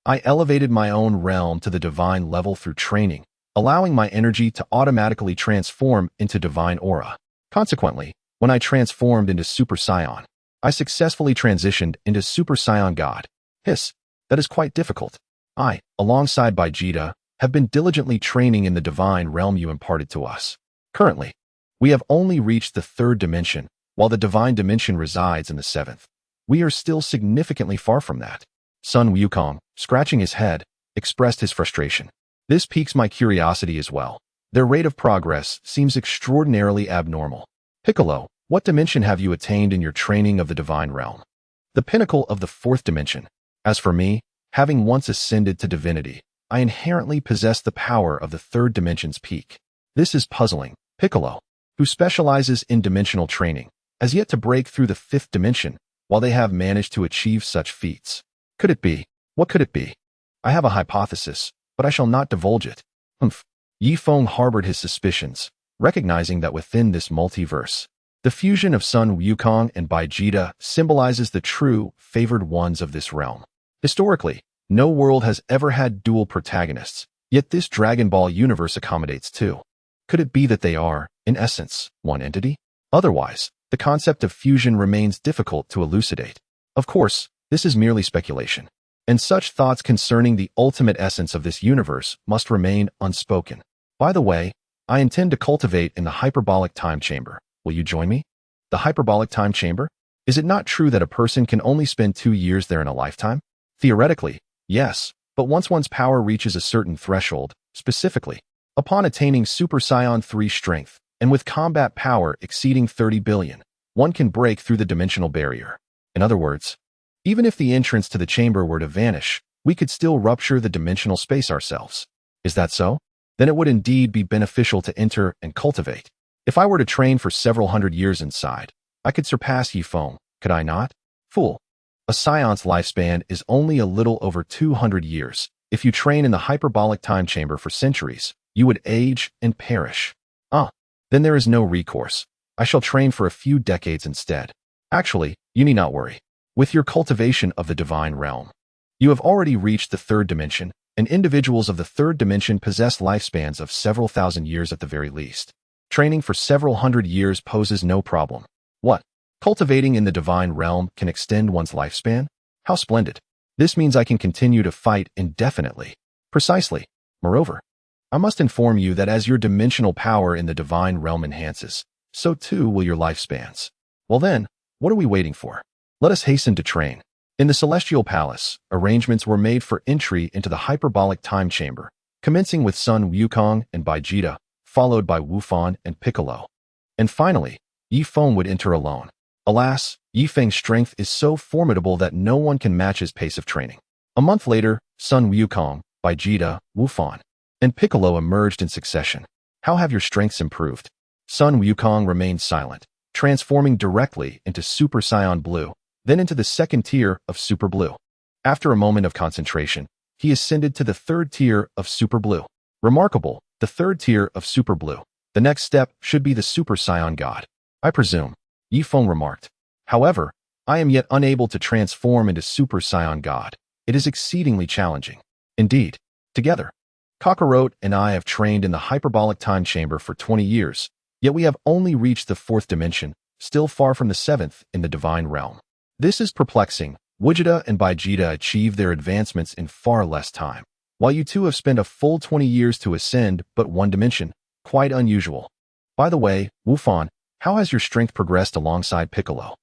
Speaker 1: I elevated my own realm to the divine level through training, allowing my energy to automatically transform into divine aura. Consequently, when I transformed into Super Saiyan, I successfully transitioned into Super Saiyan God. That is quite difficult. I, alongside Vegeta, have been diligently training in the divine realm you imparted to us. Currently, we have only reached the 3rd dimension, while the divine dimension resides in the 7th. We are still significantly far from that. Sun Wukong, scratching his head, expressed his frustration. This piques my curiosity as well. Their rate of progress seems extraordinarily abnormal. Piccolo, what dimension have you attained in your training of the divine realm? The pinnacle of the 4th dimension. As for me, having once ascended to divinity, I inherently possess the power of the 3rd dimension's peak. This is puzzling. Piccolo, who specializes in dimensional training, has yet to break through the 5th dimension, while they have managed to achieve such feats. Could it be? What could it be? I have a hypothesis, but I shall not divulge it. Ye Feng harbored his suspicions, recognizing that within this multiverse, the fusion of Sun Wukong and Vegeta symbolizes the true, favored ones of this realm. Historically, no world has ever had dual protagonists, yet this Dragon Ball universe accommodates two. Could it be that they are, in essence, one entity? Otherwise, the concept of fusion remains difficult to elucidate. Of course, this is merely speculation, and such thoughts concerning the ultimate essence of this universe must remain unspoken. By the way, I intend to cultivate in the hyperbolic time chamber. Will you join me? The hyperbolic time chamber? Is it not true that a person can only spend 2 years there in a lifetime? Theoretically, yes, but once one's power reaches a certain threshold, specifically, upon attaining Super Saiyan 3 strength, and with combat power exceeding 30 billion, one can break through the dimensional barrier. In other words, even if the entrance to the chamber were to vanish, we could still rupture the dimensional space ourselves. Is that so? Then it would indeed be beneficial to enter and cultivate. If I were to train for several hundred years inside, I could surpass Ye Feng, could I not? Fool. A Scion's lifespan is only a little over 200 years. If you train in the hyperbolic time chamber for centuries, you would age and perish. Then there is no recourse. I shall train for a few decades instead. Actually, you need not worry. With your cultivation of the divine realm, you have already reached the third dimension, and individuals of the third dimension possess lifespans of several thousand years at the very least. Training for several hundred years poses no problem. What? Cultivating in the divine realm can extend one's lifespan? How splendid. This means I can continue to fight indefinitely. Precisely. Moreover, I must inform you that as your dimensional power in the divine realm enhances, so too will your lifespans. Well then, what are we waiting for? Let us hasten to train. In the Celestial Palace, arrangements were made for entry into the hyperbolic time chamber, commencing with Sun Wukong and Vegeta, followed by Wu Fan and Piccolo. And finally, Ye Feng would enter alone. Alas, Ye Feng's strength is so formidable that no one can match his pace of training. A month later, Sun Wukong, Vegeta, Wu Fan, and Piccolo emerged in succession. How have your strengths improved? Sun Wukong remained silent, transforming directly into Super Saiyan Blue, then into the second tier of Super Blue. After a moment of concentration, he ascended to the third tier of Super Blue. Remarkable, the third tier of Super Blue. The next step should be the Super Saiyan God, I presume, Ye Feng remarked. However, I am yet unable to transform into Super Saiyan God. It is exceedingly challenging. Indeed, together, Kakarot and I have trained in the hyperbolic time chamber for 20 years, yet we have only reached the fourth dimension, still far from the seventh in the divine realm. This is perplexing. Vegeta and Vegeta achieved their advancements in far less time, while you two have spent a full 20 years to ascend but one dimension. Quite unusual. By the way, Wu Fan, how has your strength progressed alongside Piccolo?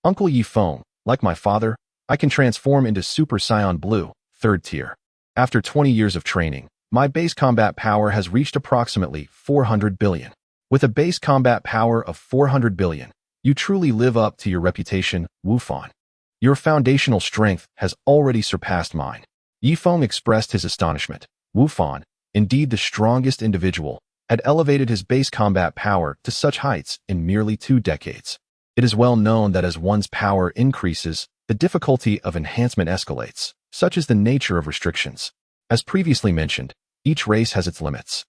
Speaker 1: Uncle Ye Feng, like my father, I can transform into Super Saiyan Blue, third tier. After 20 years of training, my base combat power has reached approximately 400 billion. With a base combat power of 400 billion, you truly live up to your reputation, Wu Fan. Your foundational strength has already surpassed mine. Ye Feng expressed his astonishment. Wu Fan, indeed the strongest individual, had elevated his base combat power to such heights in merely 2 decades. It is well known that as one's power increases, the difficulty of enhancement escalates. Such is the nature of restrictions. As previously mentioned, each race has its limits.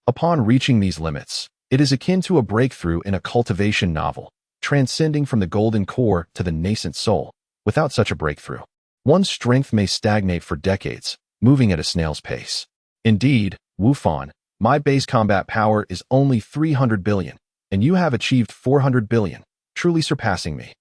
Speaker 1: Upon reaching these limits, it is akin to a breakthrough in a cultivation novel, transcending from the golden core to the nascent soul. Without such a breakthrough, one's strength may stagnate for decades, moving at a snail's pace. Indeed, Wu Fan, my base combat power is only 300 billion, and you have achieved 400 billion, truly surpassing me.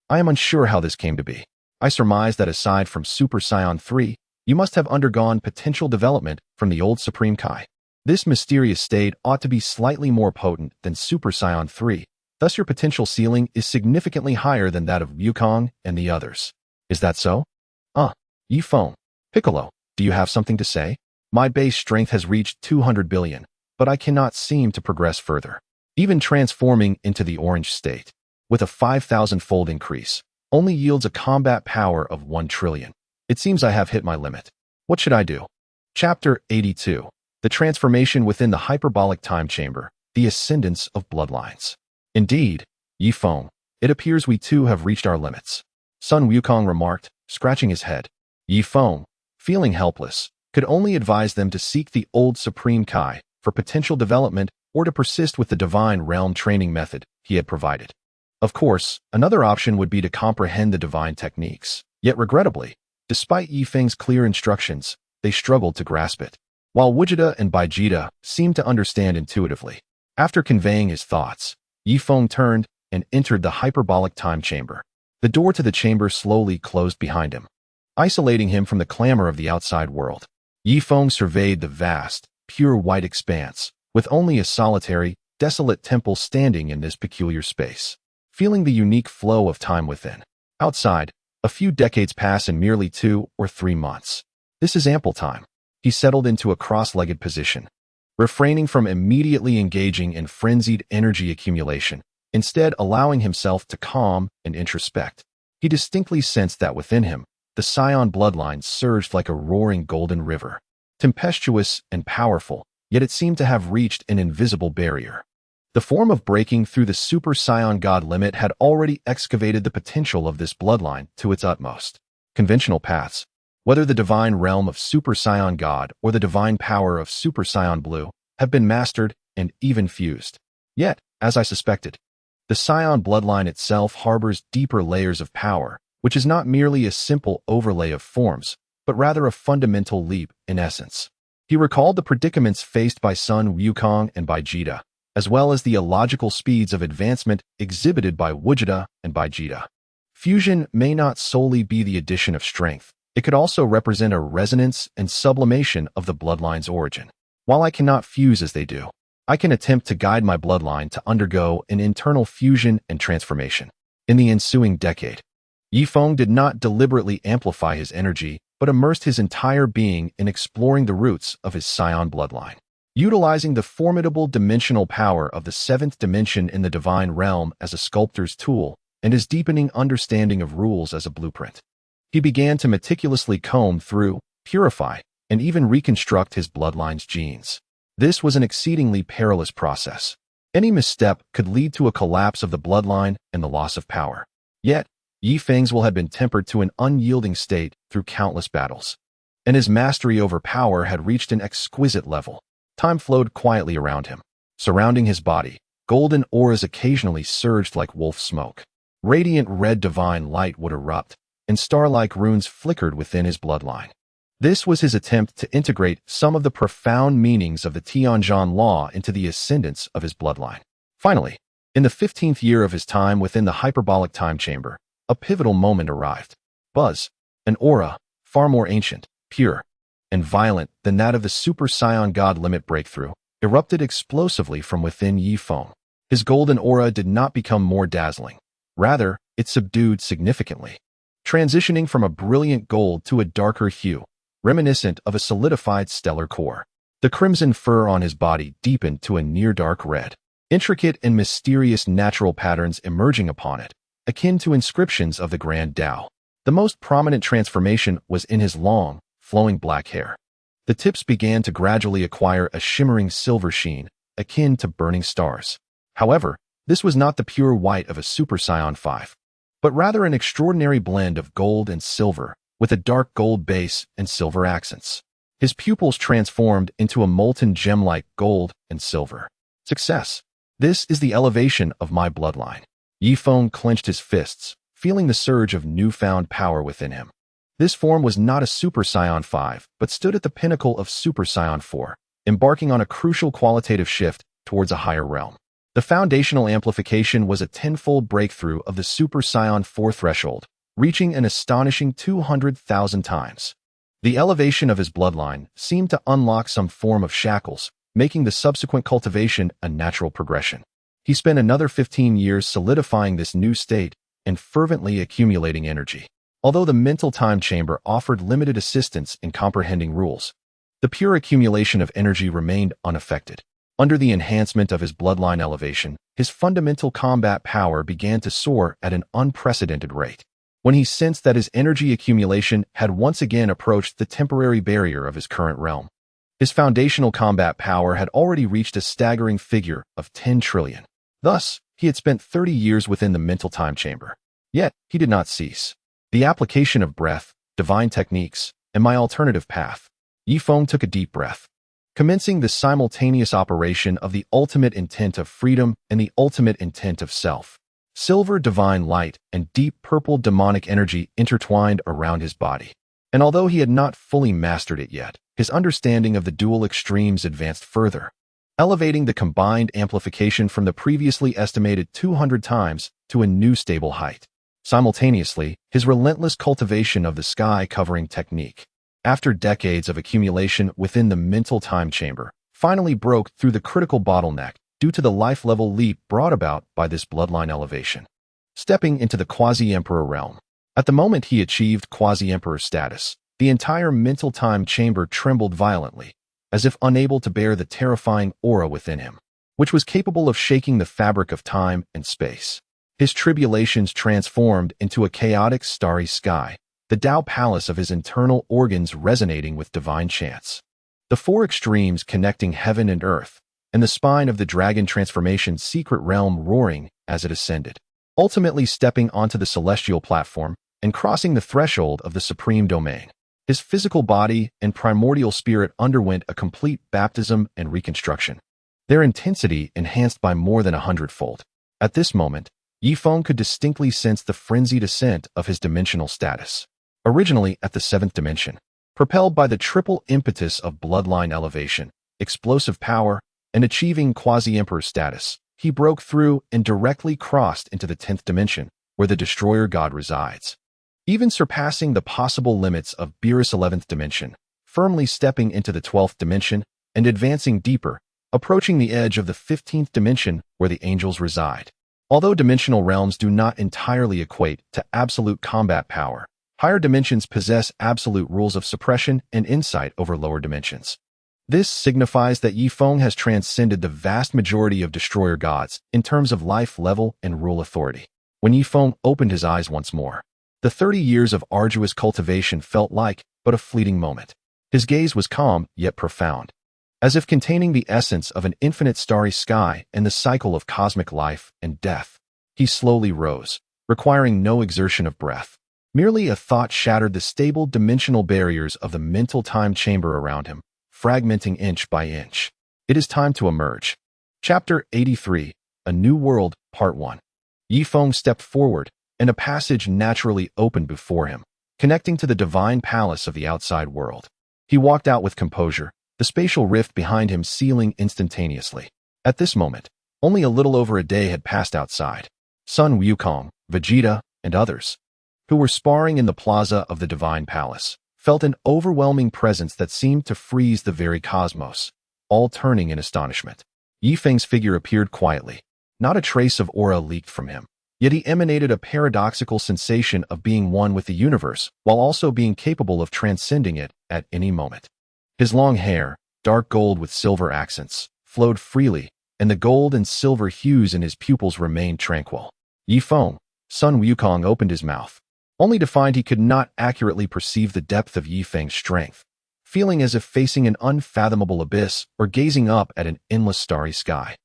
Speaker 1: I am unsure how this came to be. I surmise that aside from Super Saiyan 3, you must have undergone potential development from the old Supreme Kai. This mysterious state ought to be slightly more potent than Super Saiyan 3, thus your potential ceiling is significantly higher than that of Wukong and the others. Is that so? Ye Feng, Piccolo, do you have something to say? My base strength has reached 200 billion, but I cannot seem to progress further. Even transforming into the orange state, with a 5,000-fold increase, only yields a combat power of 1 trillion. It seems I have hit my limit. What should I do? Chapter 82. The transformation within the hyperbolic time chamber, the ascendance of bloodlines. Indeed, Ye Feng, it appears we too have reached our limits. Sun Wukong remarked, scratching his head. Ye Feng, feeling helpless, could only advise them to seek the old Supreme Kai for potential development or to persist with the divine realm training method he had provided. Of course, another option would be to comprehend the divine techniques. Yet regrettably, despite Ye Feng's clear instructions, they struggled to grasp it, while Vegeta and Vegeta seemed to understand intuitively. After conveying his thoughts, Ye Feng turned, and entered the hyperbolic time chamber. The door to the chamber slowly closed behind him, isolating him from the clamor of the outside world. Ye Feng surveyed the vast, pure white expanse, with only a solitary, desolate temple standing in this peculiar space, feeling the unique flow of time within. Outside, a few decades pass in merely 2 or 3 months. This is ample time. He settled into a cross-legged position, refraining from immediately engaging in frenzied energy accumulation, instead allowing himself to calm and introspect. He distinctly sensed that within him, the Scion bloodline surged like a roaring golden river, tempestuous and powerful, yet it seemed to have reached an invisible barrier. The form of breaking through the Super Scion God limit had already excavated the potential of this bloodline to its utmost. Conventional paths, whether the divine realm of Super Scion God or the divine power of Super Scion Blue, have been mastered and even fused. Yet, as I suspected, the Scion bloodline itself harbors deeper layers of power, which is not merely a simple overlay of forms, but rather a fundamental leap in essence. He recalled the predicaments faced by Sun Wukong and by Jita, as well as the illogical speeds of advancement exhibited by Wujida and by Jita. Fusion may not solely be the addition of strength. It could also represent a resonance and sublimation of the bloodline's origin. While I cannot fuse as they do, I can attempt to guide my bloodline to undergo an internal fusion and transformation. In the ensuing decade, Ye Feng did not deliberately amplify his energy, but immersed his entire being in exploring the roots of his Scion bloodline. Utilizing the formidable dimensional power of the 7th dimension in the divine realm as a sculptor's tool and his deepening understanding of rules as a blueprint, he began to meticulously comb through, purify, and even reconstruct his bloodline's genes. This was an exceedingly perilous process. Any misstep could lead to a collapse of the bloodline and the loss of power. Yet, Ye Feng's will had been tempered to an unyielding state through countless battles, and his mastery over power had reached an exquisite level. Time flowed quietly around him. Surrounding his body, golden auras occasionally surged like wolf smoke. Radiant red divine light would erupt, and star-like runes flickered within his bloodline. This was his attempt to integrate some of the profound meanings of the Tianzhan law into the ascendance of his bloodline. Finally, in the 15th year of his time within the hyperbolic time chamber, a pivotal moment arrived. Buzz, an aura, far more ancient, pure, and violent than that of the Super Scion God limit breakthrough, erupted explosively from within Ye Feng. His golden aura did not become more dazzling. Rather, it subdued significantly, transitioning from a brilliant gold to a darker hue, reminiscent of a solidified stellar core. The crimson fur on his body deepened to a near-dark red, intricate and mysterious natural patterns emerging upon it, akin to inscriptions of the Grand Dao. The most prominent transformation was in his long, flowing black hair. The tips began to gradually acquire a shimmering silver sheen, akin to burning stars. However, this was not the pure white of a Super Scion 5, but rather an extraordinary blend of gold and silver, with a dark gold base and silver accents. His pupils transformed into a molten gem-like gold and silver. Success. This is the elevation of my bloodline. Ye Feng clenched his fists, feeling the surge of newfound power within him. This form was not a Super Scion 5, but stood at the pinnacle of Super Scion 4, embarking on a crucial qualitative shift towards a higher realm. The foundational amplification was a tenfold breakthrough of the Super Scion 4 threshold, reaching an astonishing 200,000 times. The elevation of his bloodline seemed to unlock some form of shackles, making the subsequent cultivation a natural progression. He spent another 15 years solidifying this new state and fervently accumulating energy. Although the mental time chamber offered limited assistance in comprehending rules, the pure accumulation of energy remained unaffected. Under the enhancement of his bloodline elevation, his fundamental combat power began to soar at an unprecedented rate. When he sensed that his energy accumulation had once again approached the temporary barrier of his current realm, his foundational combat power had already reached a staggering figure of 10 trillion. Thus, he had spent 30 years within the mental time chamber. Yet, he did not cease. The application of breath, divine techniques, and my alternative path. Ye Feng took a deep breath, commencing the simultaneous operation of the ultimate intent of freedom and the ultimate intent of self. Silver divine light and deep purple demonic energy intertwined around his body. And although he had not fully mastered it yet, his understanding of the dual extremes advanced further. elevating the combined amplification from the previously estimated 200 times to a new stable height. Simultaneously, his relentless cultivation of the sky-covering technique, after decades of accumulation within the mental time chamber, finally broke through the critical bottleneck due to the life-level leap brought about by this bloodline elevation. Stepping into the quasi-emperor realm. At the moment he achieved quasi-emperor status, the entire mental time chamber trembled violently, as if unable to bear the terrifying aura within him, which was capable of shaking the fabric of time and space. His tribulations transformed into a chaotic starry sky, the Dao palace of his internal organs resonating with divine chants. The four extremes connecting heaven and earth, and the spine of the dragon transformation's secret realm roaring as it ascended, ultimately stepping onto the celestial platform and crossing the threshold of the supreme domain. His physical body and primordial spirit underwent a complete baptism and reconstruction, their intensity enhanced by more than 100-fold. At this moment, Ye Feng could distinctly sense the frenzied ascent of his dimensional status. Originally at the 7th dimension, propelled by the triple impetus of bloodline elevation, explosive power, and achieving quasi-emperor status, he broke through and directly crossed into the 10th dimension, where the destroyer god resides, even surpassing the possible limits of Beerus' 11th dimension, firmly stepping into the 12th dimension and advancing deeper, approaching the edge of the 15th dimension where the angels reside. Although dimensional realms do not entirely equate to absolute combat power, higher dimensions possess absolute rules of suppression and insight over lower dimensions. This signifies that Ye Feng has transcended the vast majority of destroyer gods in terms of life level and rule authority. When Ye Feng opened his eyes once more, the 30 years of arduous cultivation felt like but a fleeting moment. His gaze was calm yet profound, as if containing the essence of an infinite starry sky and the cycle of cosmic life and death. He slowly rose, requiring no exertion of breath. Merely a thought shattered the stable dimensional barriers of the mental time chamber around him, fragmenting inch by inch. It is time to emerge. Chapter 83, A New World, Part 1. Ye Feng stepped forward, and a passage naturally opened before him, connecting to the divine palace of the outside world. He walked out with composure, the spatial rift behind him sealing instantaneously. At this moment, only a little over a day had passed outside. Sun Wukong, Vegeta, and others, who were sparring in the plaza of the divine palace, felt an overwhelming presence that seemed to freeze the very cosmos, all turning in astonishment. Ye Feng's figure appeared quietly. Not a trace of aura leaked from him, yet he emanated a paradoxical sensation of being one with the universe while also being capable of transcending it at any moment. His long hair, dark gold with silver accents, flowed freely, and the gold and silver hues in his pupils remained tranquil. Ye Feng, Sun Wukong opened his mouth, only to find he could not accurately perceive the depth of Ye Feng's strength, feeling as if facing an unfathomable abyss or gazing up at an endless starry sky.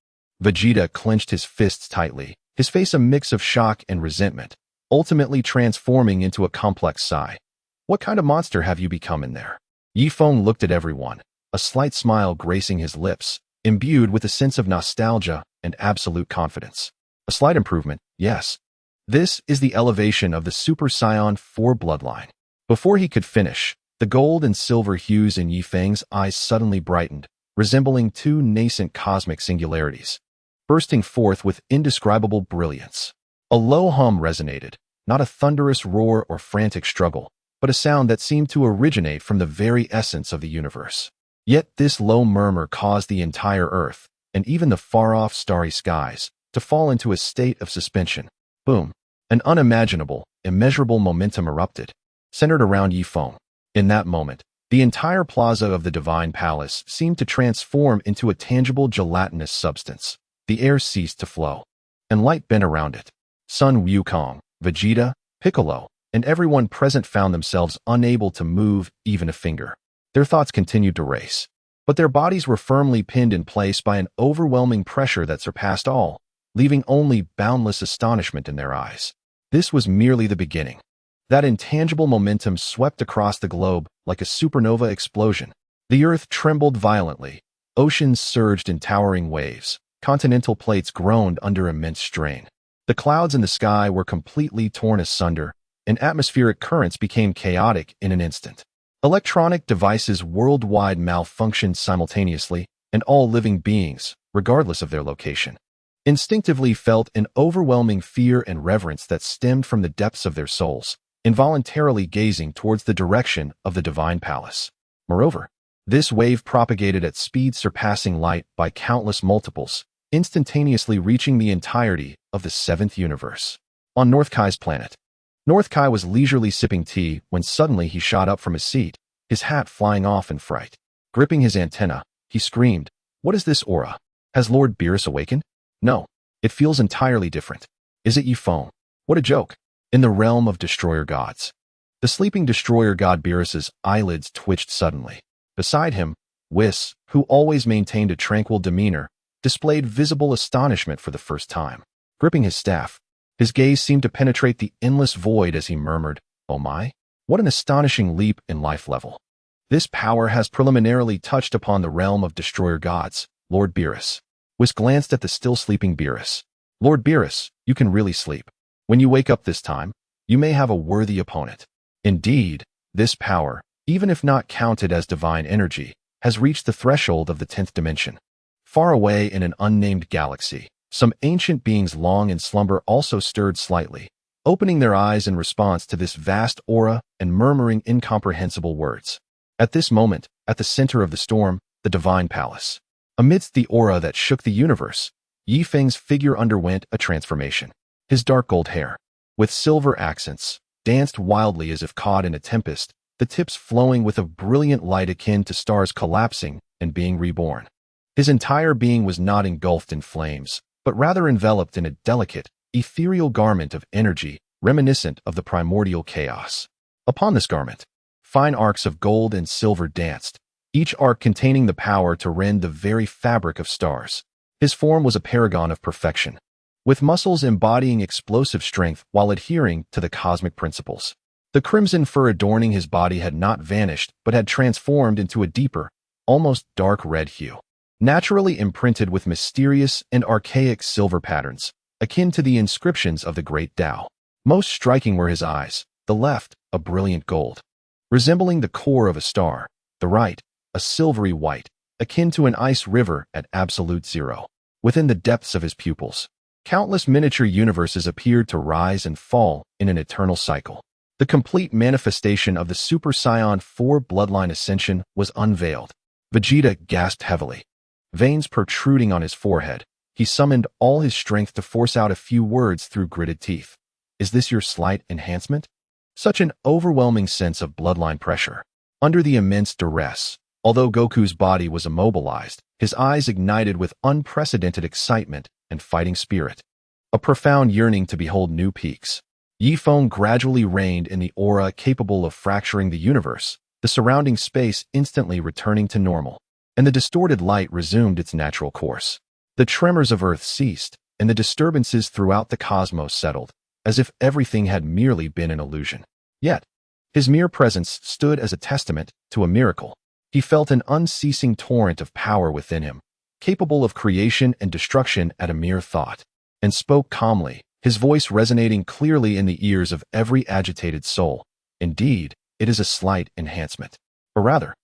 Speaker 1: Vegeta clenched his fists tightly, his face a mix of shock and resentment, ultimately transforming into a complex sigh. What kind of monster have you become in there? Ye Feng looked at everyone, a slight smile gracing his lips, imbued with a sense of nostalgia and absolute confidence. A slight improvement, yes. This is the elevation of the Super Saiyan 4 bloodline. Before he could finish, the gold and silver hues in Ye Feng's eyes suddenly brightened, resembling two nascent cosmic singularities, bursting forth with indescribable brilliance. A low hum resonated, not a thunderous roar or frantic struggle, but a sound that seemed to originate from the very essence of the universe. Yet this low murmur caused the entire earth, and even the far-off starry skies, to fall into a state of suspension. Boom! An unimaginable, immeasurable momentum erupted, centered around Ye Feng. In that moment, the entire plaza of the divine palace seemed to transform into a tangible gelatinous substance. The air ceased to flow, and light bent around it. Sun Wukong, Vegeta, Piccolo, and everyone present found themselves unable to move even a finger. Their thoughts continued to race, but their bodies were firmly pinned in place by an overwhelming pressure that surpassed all, leaving only boundless astonishment in their eyes. This was merely the beginning. That intangible momentum swept across the globe like a supernova explosion. The earth trembled violently, oceans surged in towering waves, continental plates groaned under immense strain. The clouds in the sky were completely torn asunder, and atmospheric currents became chaotic in an instant. Electronic devices worldwide malfunctioned simultaneously, and all living beings, regardless of their location, instinctively felt an overwhelming fear and reverence that stemmed from the depths of their souls, involuntarily gazing towards the direction of the divine palace. Moreover, this wave propagated at speeds surpassing light by countless multiples, instantaneously reaching the entirety of the seventh universe. On North Kai's planet, North Kai was leisurely sipping tea when suddenly he shot up from his seat, his hat flying off in fright. Gripping his antenna, he screamed, "What is this aura? Has Lord Beerus awakened? No, it feels entirely different. Is it Ye Feng? What a joke!" In the realm of destroyer gods, the sleeping destroyer god Beerus's eyelids twitched suddenly. Beside him, Whis, who always maintained a tranquil demeanor, displayed visible astonishment for the first time. Gripping his staff, his gaze seemed to penetrate the endless void as he murmured, "Oh my, what an astonishing leap in life level. This power has preliminarily touched upon the realm of destroyer gods, Lord Beerus." Whis glanced at the still sleeping Beerus. "Lord Beerus, you can really sleep. When you wake up this time, you may have a worthy opponent." Indeed, this power, even if not counted as divine energy, has reached the threshold of the 10th dimension. Far away in an unnamed galaxy, some ancient beings long in slumber also stirred slightly, opening their eyes in response to this vast aura and murmuring incomprehensible words. At this moment, at the center of the storm, the divine palace. Amidst the aura that shook the universe, Ye Feng's figure underwent a transformation. His dark gold hair, with silver accents, danced wildly as if caught in a tempest, the tips flowing with a brilliant light akin to stars collapsing and being reborn. His entire being was not engulfed in flames, but rather enveloped in a delicate, ethereal garment of energy reminiscent of the primordial chaos. Upon this garment, fine arcs of gold and silver danced, each arc containing the power to rend the very fabric of stars. His form was a paragon of perfection, with muscles embodying explosive strength while adhering to the cosmic principles. The crimson fur adorning his body had not vanished but had transformed into a deeper, almost dark red hue, naturally imprinted with mysterious and archaic silver patterns, akin to the inscriptions of the great Dao. Most striking were his eyes, the left, a brilliant gold, resembling the core of a star, the right, a silvery white, akin to an ice river at absolute zero. Within the depths of his pupils, countless miniature universes appeared to rise and fall in an eternal cycle. The complete manifestation of the Super Saiyan 4 bloodline ascension was unveiled. Vegeta gasped heavily. Veins protruding on his forehead, he summoned all his strength to force out a few words through gritted teeth. "Is this your slight enhancement?" Such an overwhelming sense of bloodline pressure. Under the immense duress, although Goku's body was immobilized, his eyes ignited with unprecedented excitement and fighting spirit. A profound yearning to behold new peaks. Ye Feng gradually reigned in the aura capable of fracturing the universe, the surrounding space instantly returning to normal, and the distorted light resumed its natural course. The tremors of Earth ceased, and the disturbances throughout the cosmos settled, as if everything had merely been an illusion. Yet, his mere presence stood as a testament to a miracle. He felt an unceasing torrent of power within him, capable of creation and destruction at a mere thought, and spoke calmly, his voice resonating clearly in the ears of every agitated soul. Indeed, it is a slight enhancement. Or rather,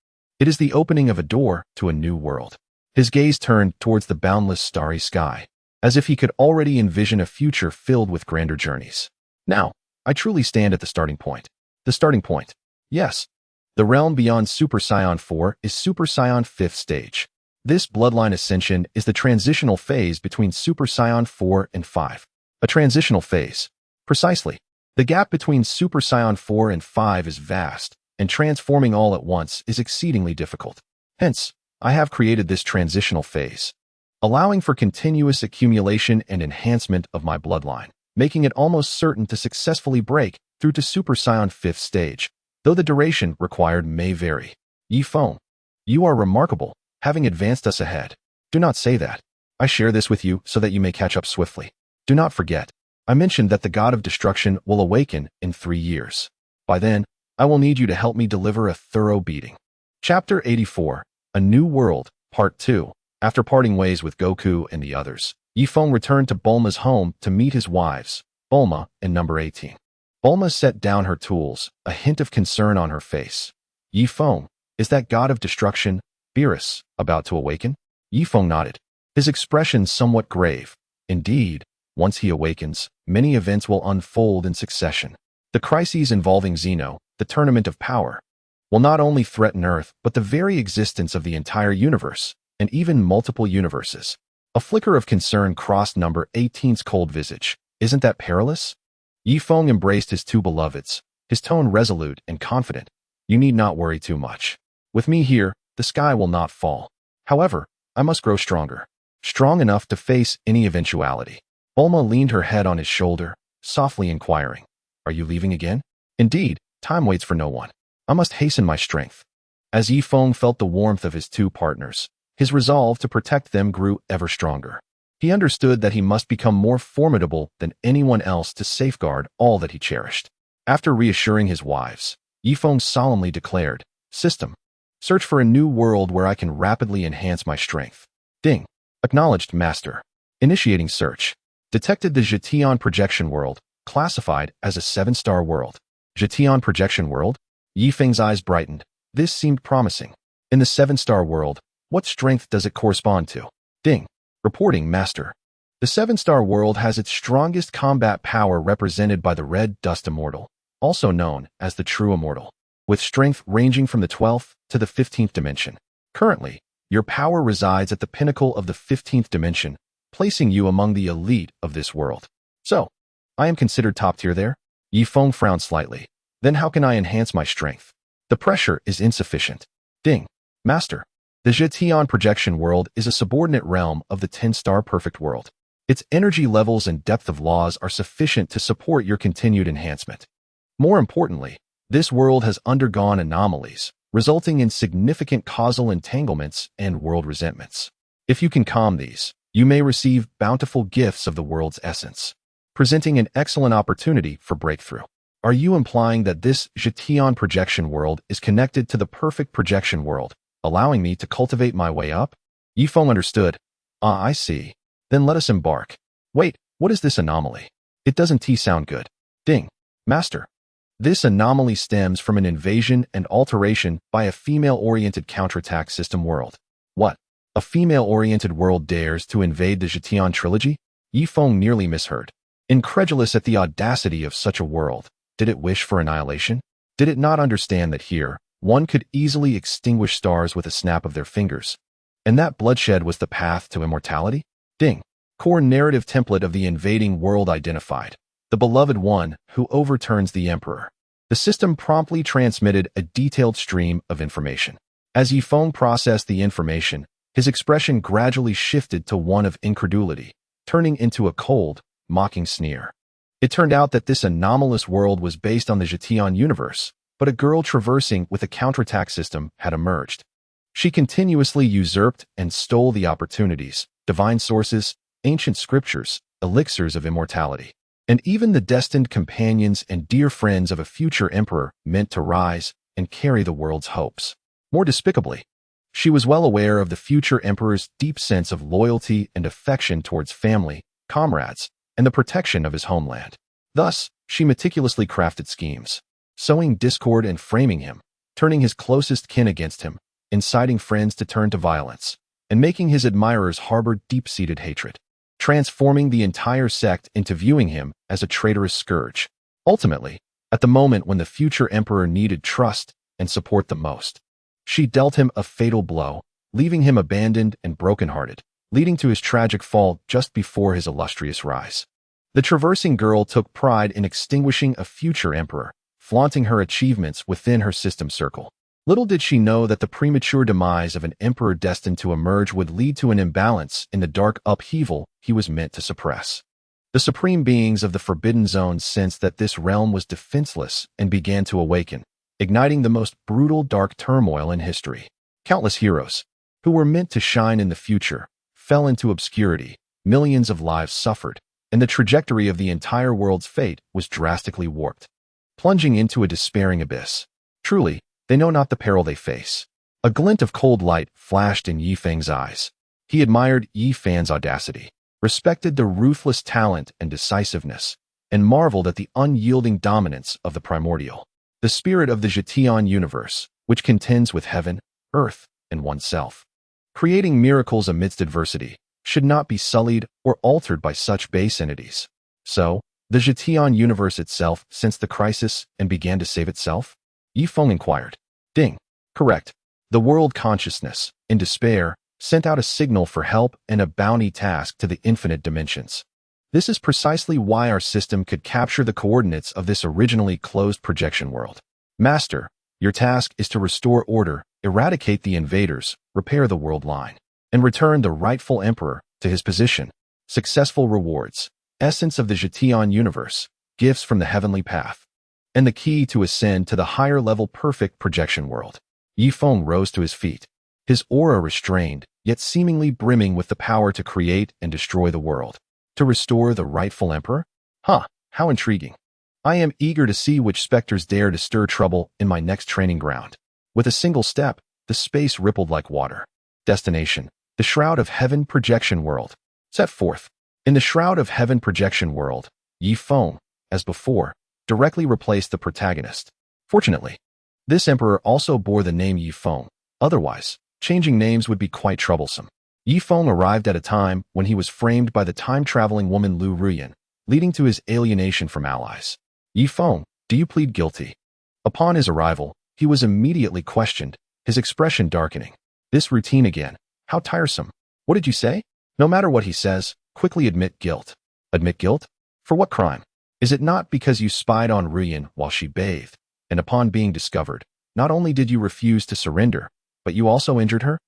Speaker 1: it is the opening of a door to a new world. His gaze turned towards the boundless starry sky, as if he could already envision a future filled with grander journeys. Now, I truly stand at the starting point. The starting point. Yes. The realm beyond Super Saiyan 4 is Super Saiyan 5th stage. This bloodline ascension is the transitional phase between Super Saiyan 4 and 5. A transitional phase. Precisely. The gap between Super Saiyan 4 and 5 is vast, and transforming all at once is exceedingly difficult. Hence, I have created this transitional phase, allowing for continuous accumulation and enhancement of my bloodline, making it almost certain to successfully break through to Super Saiyan 5th stage, though the duration required may vary. Ye Feng, you are remarkable, having advanced us ahead. Do not say that. I share this with you so that you may catch up swiftly. Do not forget, I mentioned that the god of destruction will awaken in 3 years. By then, I will need you to help me deliver a thorough beating. Chapter 84, A New World, Part 2. After parting ways with Goku and the others, Ye Feng returned to Bulma's home to meet his wives, Bulma and number 18. Bulma set down her tools, a hint of concern on her face. Ye Feng, is that god of destruction, Beerus, about to awaken? Ye Feng nodded, his expression somewhat grave. Indeed, once he awakens, many events will unfold in succession. The crises involving Zeno, the tournament of power, will not only threaten Earth, but the very existence of the entire universe, and even multiple universes. A flicker of concern crossed number 18's cold visage. Isn't that perilous? Ye Feng embraced his two beloveds, his tone resolute and confident. You need not worry too much. With me here, the sky will not fall. However, I must grow stronger. Strong enough to face any eventuality. Bulma leaned her head on his shoulder, softly inquiring, Are you leaving again? Indeed, time waits for no one. I must hasten my strength. As Ye Feng felt the warmth of his two partners, his resolve to protect them grew ever stronger. He understood that he must become more formidable than anyone else to safeguard all that he cherished. After reassuring his wives, Ye Feng solemnly declared, System, search for a new world where I can rapidly enhance my strength. Ding. Acknowledged, Master. Initiating search. Detected the Jetian projection world, classified as a 7-star world. Jetian projection world? Ye Feng's eyes brightened. This seemed promising. In the 7-star world, what strength does it correspond to? Ding. Reporting, Master. The 7-star world has its strongest combat power represented by the Red Dust Immortal, also known as the True Immortal, with strength ranging from the 12th to the 15th dimension. Currently, your power resides at the pinnacle of the 15th dimension, placing you among the elite of this world. So, I am considered top tier there? Ye Feng frowned slightly. Then how can I enhance my strength? The pressure is insufficient. Ding. Master. The Jetian projection world is a subordinate realm of the 10-star perfect world. Its energy levels and depth of laws are sufficient to support your continued enhancement. More importantly, this world has undergone anomalies, resulting in significant causal entanglements and world resentments. If you can calm these, you may receive bountiful gifts of the world's essence, presenting an excellent opportunity for breakthrough. Are you implying that this Jetian projection world is connected to the perfect projection world, allowing me to cultivate my way up? Ye Feng understood. Ah, I see. Then let us embark. Wait, what is this anomaly? It doesn't sound good. Ding. Master. This anomaly stems from an invasion and alteration by a female-oriented counterattack system world. What? A female-oriented world dares to invade the Jetian trilogy? Ye Feng nearly misheard. Incredulous at the audacity of such a world, did it wish for annihilation? Did it not understand that here, one could easily extinguish stars with a snap of their fingers? And that bloodshed was the path to immortality? Ding. Core narrative template of the invading world identified. The beloved one who overturns the emperor. The system promptly transmitted a detailed stream of information. As Ye Feng processed the information, his expression gradually shifted to one of incredulity, turning into a cold, mocking sneer. It turned out that this anomalous world was based on the Jetian universe, but a girl traversing with a counterattack system had emerged. She continuously usurped and stole the opportunities, divine sources, ancient scriptures, elixirs of immortality, and even the destined companions and dear friends of a future emperor meant to rise and carry the world's hopes. More despicably, she was well aware of the future emperor's deep sense of loyalty and affection towards family, comrades, and the protection of his homeland. Thus, she meticulously crafted schemes, sowing discord and framing him, turning his closest kin against him, inciting friends to turn to violence, and making his admirers harbor deep-seated hatred, transforming the entire sect into viewing him as a traitorous scourge. Ultimately, at the moment when the future emperor needed trust and support the most, she dealt him a fatal blow, leaving him abandoned and brokenhearted, leading to his tragic fall just before his illustrious rise. The traversing girl took pride in extinguishing a future emperor, flaunting her achievements within her system circle. Little did she know that the premature demise of an emperor destined to emerge would lead to an imbalance in the dark upheaval he was meant to suppress. The supreme beings of the Forbidden Zone sensed that this realm was defenseless and began to awaken, igniting the most brutal dark turmoil in history. Countless heroes, who were meant to shine in the future, fell into obscurity, millions of lives suffered, and the trajectory of the entire world's fate was drastically warped, plunging into a despairing abyss. Truly, they know not the peril they face. A glint of cold light flashed in Ye Feng's eyes. He admired Ye Feng's audacity, respected the ruthless talent and decisiveness, and marveled at the unyielding dominance of the primordial, the spirit of the Jetian universe, which contends with heaven, earth, and oneself. creating miracles amidst adversity, should not be sullied or altered by such base entities. So, the Zhetian universe itself sensed the crisis and began to save itself? Ye Feng inquired. Ding. Correct. The world consciousness, in despair, sent out a signal for help and a bounty task to the infinite dimensions. This is precisely why our system could capture the coordinates of this originally closed projection world. Master, your task is to restore order, eradicate the invaders, repair the world line, and return the rightful emperor to his position. Successful rewards, essence of the Zhetian universe, gifts from the heavenly path, and the key to ascend to the higher level perfect projection world. Ye Feng rose to his feet, his aura restrained, yet seemingly brimming with the power to create and destroy the world. To restore the rightful emperor? Huh, how intriguing. I am eager to see which specters dare to stir trouble in my next training ground. With a single step, the space rippled like water. Destination, the Shroud of Heaven projection world. Set forth. In the Shroud of Heaven projection world, Ye Feng, as before, directly replaced the protagonist. Fortunately, this emperor also bore the name Ye Feng. Otherwise, changing names would be quite troublesome. Ye Feng arrived at a time when he was framed by the time-traveling woman Lu Ruyan, leading to his alienation from allies. Ye Feng, do you plead guilty? Upon his arrival, he was immediately questioned, his expression darkening. This routine again. How tiresome. What did you say? No matter what he says, quickly admit guilt. Admit guilt? For what crime? Is it not because you spied on Ruyan while she bathed, and upon being discovered, not only did you refuse to surrender, but you also injured her?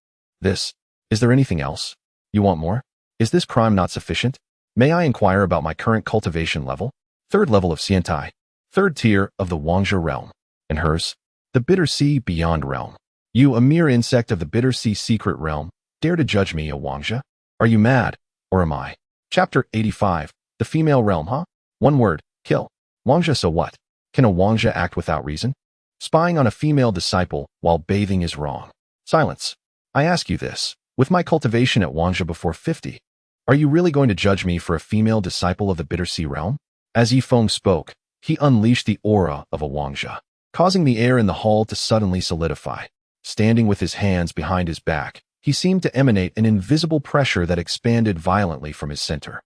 Speaker 1: Is there anything else? You want more? Is this crime not sufficient? May I inquire about my current cultivation level? 3rd level of Xiantai. 3rd tier of the Wangzhe realm. And hers? The Bitter Sea Beyond realm. You, a mere insect of the Bitter Sea secret realm, dare to judge me, a Wangzhe? Are you mad? Or am I? Chapter 85. The female realm, huh? One word, kill. Wangzhe, so what? Can a Wangzhe act without reason? Spying on a female disciple while bathing is wrong. Silence. I ask you this. With my cultivation at Wangzhe before 50, are you really going to judge me for a female disciple of the Bitter Sea realm? As Ye Feng spoke, he unleashed the aura of a Wangzhe, causing the air in the hall to suddenly solidify. Standing with his hands behind his back, he seemed to emanate an invisible pressure that expanded violently from his center.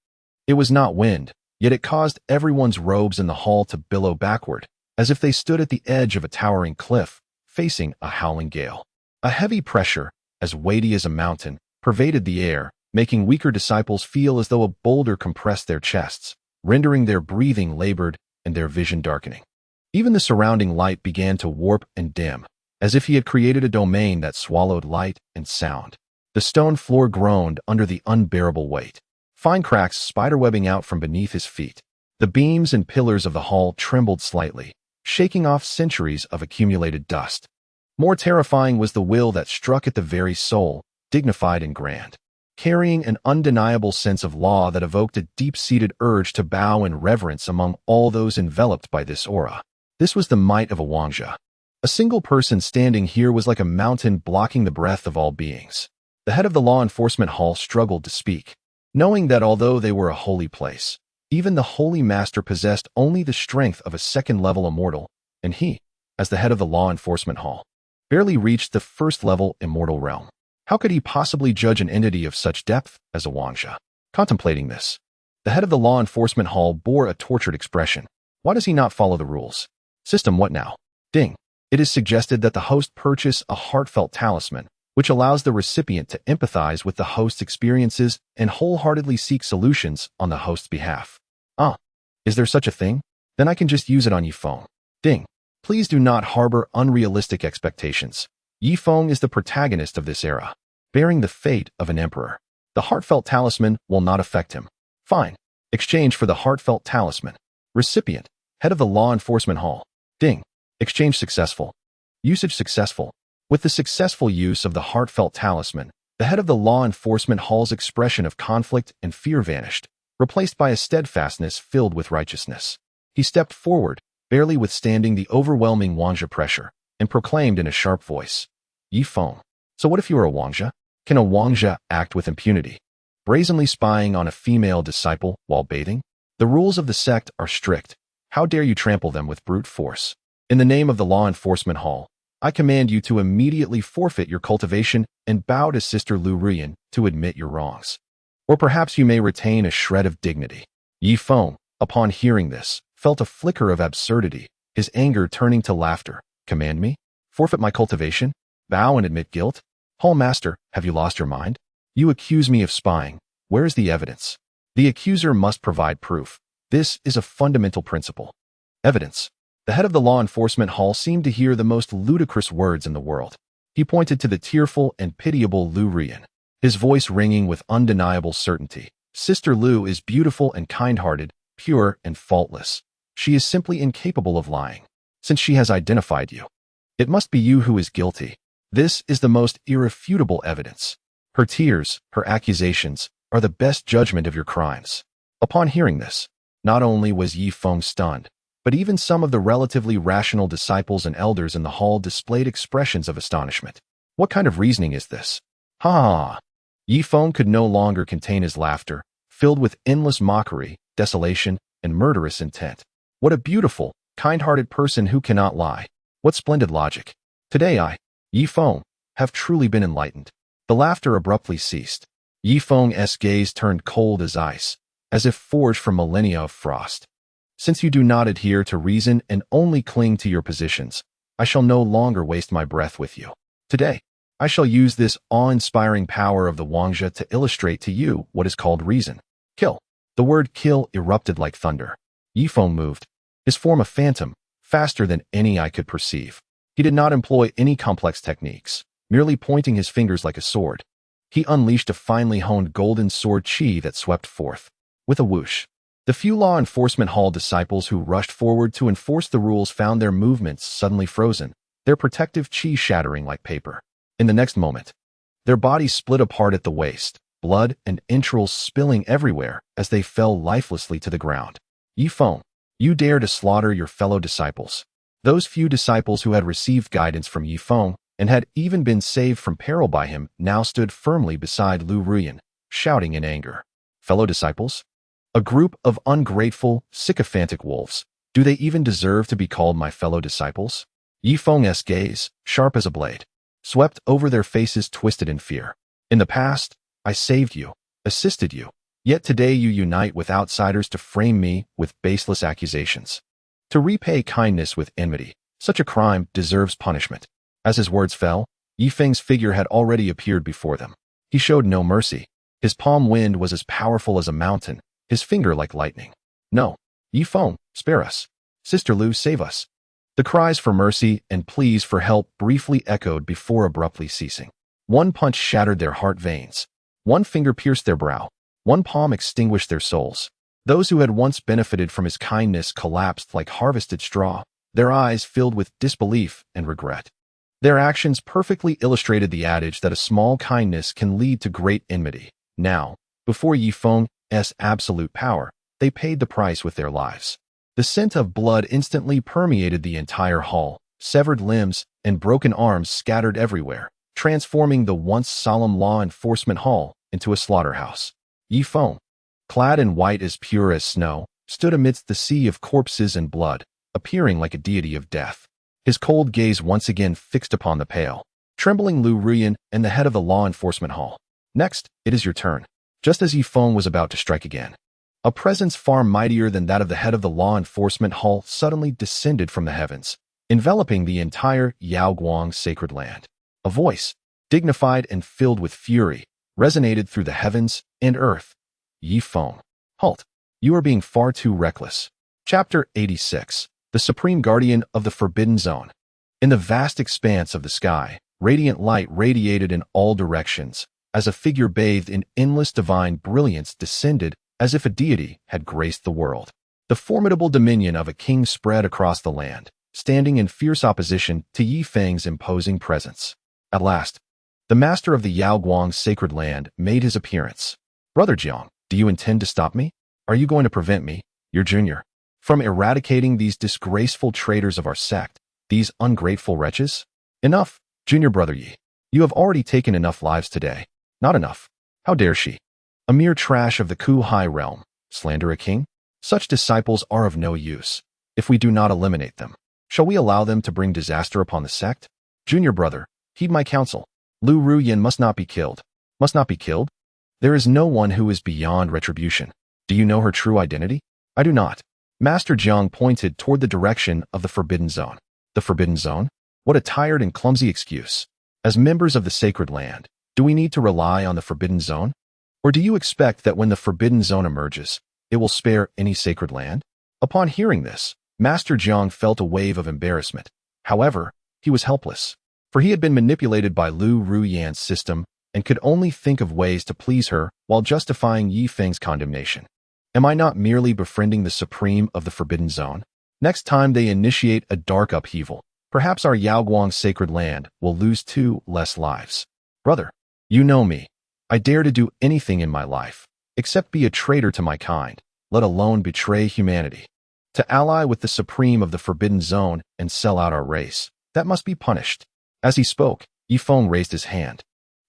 Speaker 1: It was not wind, yet it caused everyone's robes in the hall to billow backward, as if they stood at the edge of a towering cliff, facing a howling gale. A heavy pressure, as weighty as a mountain, pervaded the air, making weaker disciples feel as though a boulder compressed their chests, rendering their breathing labored and their vision darkening. Even the surrounding light began to warp and dim, as if he had created a domain that swallowed light and sound. The stone floor groaned under the unbearable weight, fine cracks spiderwebbing out from beneath his feet. The beams and pillars of the hall trembled slightly, shaking off centuries of accumulated dust. More terrifying was the will that struck at the very soul, dignified and grand, carrying an undeniable sense of law that evoked a deep-seated urge to bow in reverence among all those enveloped by this aura. This was the might of a Wangzhe. A single person standing here was like a mountain blocking the breath of all beings. The head of the law enforcement hall struggled to speak, knowing that although they were a holy place, even the holy master possessed only the strength of a 2nd-level immortal, and he, as the head of the law enforcement hall, barely reached the 1st-level immortal realm. How could he possibly judge an entity of such depth as a Wangzhe? Contemplating this, the head of the law enforcement hall bore a tortured expression. Why does he not follow the rules? System, what now? Ding. It is suggested that the host purchase a heartfelt talisman, which allows the recipient to empathize with the host's experiences and wholeheartedly seek solutions on the host's behalf. Is there such a thing? Then I can just use it on Ye Feng. Ding. Please do not harbor unrealistic expectations. Ye Feng is the protagonist of this era, bearing the fate of an emperor. The heartfelt talisman will not affect him. Fine. Exchange for the heartfelt talisman. Recipient, head of the law enforcement hall. Ding. Exchange successful. Usage successful. With the successful use of the heartfelt talisman, the head of the law enforcement hall's expression of conflict and fear vanished, replaced by a steadfastness filled with righteousness. He stepped forward, barely withstanding the overwhelming Wangzhe pressure, and proclaimed in a sharp voice, Ye Feng. So what if you are a Wangzhe? Can a Wangzhe act with impunity? Brazenly spying on a female disciple while bathing? The rules of the sect are strict. How dare you trample them with brute force? In the name of the law enforcement hall, I command you to immediately forfeit your cultivation and bow to Sister Lu Ruyan to admit your wrongs. Or perhaps you may retain a shred of dignity. Ye Feng, upon hearing this, felt a flicker of absurdity, his anger turning to laughter. Command me? Forfeit my cultivation? Bow and admit guilt? Hall Master, have you lost your mind? You accuse me of spying. Where is the evidence? The accuser must provide proof. This is a fundamental principle. Evidence. The head of the law enforcement hall seemed to hear the most ludicrous words in the world. He pointed to the tearful and pitiable Lu Ruyan, his voice ringing with undeniable certainty. Sister Lu is beautiful and kind-hearted, pure and faultless. She is simply incapable of lying. Since she has identified you, it must be you who is guilty. This is the most irrefutable evidence. Her tears, her accusations, are the best judgment of your crimes. Upon hearing this, not only was Ye Feng stunned, but even some of the relatively rational disciples and elders in the hall displayed expressions of astonishment. What kind of reasoning is this? Ha ha! Ye Feng could no longer contain his laughter, filled with endless mockery, desolation, and murderous intent. What a beautiful, kind-hearted person who cannot lie. What splendid logic. Today I, Ye Feng, have truly been enlightened. The laughter abruptly ceased. Ye Feng's gaze turned cold as ice, as if forged from millennia of frost. Since you do not adhere to reason and only cling to your positions, I shall no longer waste my breath with you. Today, I shall use this awe-inspiring power of the Wangja to illustrate to you what is called reason. Kill. The word kill erupted like thunder. Ye Feng moved, his form a phantom, faster than any eye could perceive. He did not employ any complex techniques, merely pointing his fingers like a sword. He unleashed a finely honed golden sword chi that swept forth. With a whoosh, the few law enforcement hall disciples who rushed forward to enforce the rules found their movements suddenly frozen, their protective chi shattering like paper. In the next moment, their bodies split apart at the waist, blood and entrails spilling everywhere as they fell lifelessly to the ground. Ye Feng, you dare to slaughter your fellow disciples. Those few disciples who had received guidance from Ye Feng and had even been saved from peril by him now stood firmly beside Lu Ruyan, shouting in anger. Fellow disciples? A group of ungrateful, sycophantic wolves. Do they even deserve to be called my fellow disciples? Ye Feng's gaze, sharp as a blade, swept over their faces twisted in fear. In the past, I saved you, assisted you, yet today you unite with outsiders to frame me with baseless accusations. To repay kindness with enmity, such a crime deserves punishment. As his words fell, Ye Feng's figure had already appeared before them. He showed no mercy. His palm wind was as powerful as a mountain, his finger like lightning. No, Ye Feng, spare us. Sister Lu, save us. The cries for mercy and pleas for help briefly echoed before abruptly ceasing. One punch shattered their heart veins. One finger pierced their brow. One palm extinguished their souls. Those who had once benefited from his kindness collapsed like harvested straw, their eyes filled with disbelief and regret. Their actions perfectly illustrated the adage that a small kindness can lead to great enmity. Now, before Ye Feng's absolute power, they paid the price with their lives. The scent of blood instantly permeated the entire hall. Severed limbs and broken arms scattered everywhere, transforming the once solemn law enforcement hall into a slaughterhouse. Ye Feng, clad in white as pure as snow, stood amidst the sea of corpses and blood, appearing like a deity of death. His cold gaze once again fixed upon the pale, trembling Lu Ruyan and the head of the law enforcement hall. Next, it is your turn. Just as Ye Feng was about to strike again, a presence far mightier than that of the head of the law enforcement hall suddenly descended from the heavens, enveloping the entire Yaoguang sacred land. A voice, dignified and filled with fury, resonated through the heavens and earth. Ye Feng, halt. You are being far too reckless. Chapter 86. The Supreme Guardian of the Forbidden Zone. In the vast expanse of the sky, radiant light radiated in all directions, as a figure bathed in endless divine brilliance descended as if a deity had graced the world. The formidable dominion of a king spread across the land, standing in fierce opposition to Ye Feng's imposing presence. At last, the master of the Yaoguang sacred land made his appearance. Brother Jiang, do you intend to stop me? Are you going to prevent me, your junior, from eradicating these disgraceful traitors of our sect, these ungrateful wretches? Enough, junior brother Yi. You have already taken enough lives today. Not enough. How dare she? A mere trash of the Ku-Hai realm, slander a king? Such disciples are of no use, if we do not eliminate them. Shall we allow them to bring disaster upon the sect? Junior brother, heed my counsel. Lu Ruyin must not be killed. Must not be killed? There is no one who is beyond retribution. Do you know her true identity? I do not. Master Jiang pointed toward the direction of the Forbidden Zone. The Forbidden Zone? What a tired and clumsy excuse. As members of the Sacred Land, do we need to rely on the Forbidden Zone? Or do you expect that when the Forbidden Zone emerges, it will spare any sacred land? Upon hearing this, Master Jiang felt a wave of embarrassment. However, he was helpless, for he had been manipulated by Lu Ruyan's system and could only think of ways to please her while justifying Ye Feng's condemnation. Am I not merely befriending the Supreme of the Forbidden Zone? Next time they initiate a dark upheaval, perhaps our Yaoguang sacred land will lose 2 less lives. Brother, you know me. I dare to do anything in my life, except be a traitor to my kind, let alone betray humanity. To ally with the Supreme of the Forbidden Zone and sell out our race, that must be punished. As he spoke, Ye Feng raised his hand,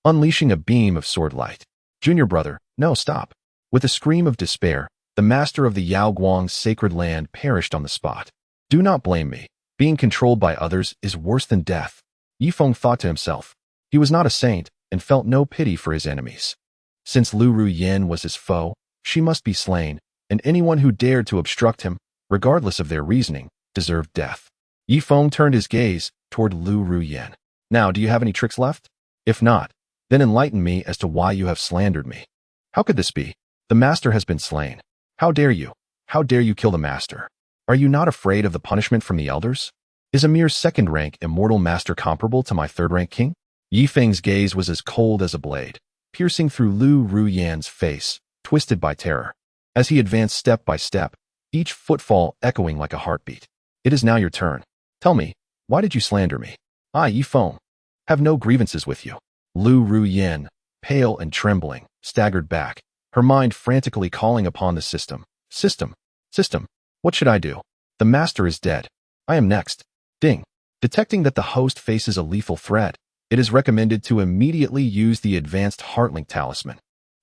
Speaker 1: unleashing a beam of sword light. Junior brother, no, stop. With a scream of despair, the master of the Yaoguang sacred land perished on the spot. Do not blame me. Being controlled by others is worse than death. Ye Feng thought to himself. He was not a saint and felt no pity for his enemies. Since Lu Ruyin was his foe, she must be slain, and anyone who dared to obstruct him, regardless of their reasoning, deserved death. Ye Feng turned his gaze toward Lu Ruyin. Now, do you have any tricks left? If not, then enlighten me as to why you have slandered me. How could this be? The master has been slain. How dare you? How dare you kill the master? Are you not afraid of the punishment from the elders? Is a mere second-rank immortal master comparable to my third-rank king? Ye Feng's gaze was as cold as a blade, piercing through Lu Ruyan's face, twisted by terror. As he advanced step by step, each footfall echoing like a heartbeat. It is now your turn. Tell me, why did you slander me? I, Ye Feng, have no grievances with you. Lu Ruyin, pale and trembling, staggered back, her mind frantically calling upon the system. System. What should I do? The master is dead. I am next. Ding. Detecting that the host faces a lethal threat, it is recommended to immediately use the advanced Heartlink Talisman,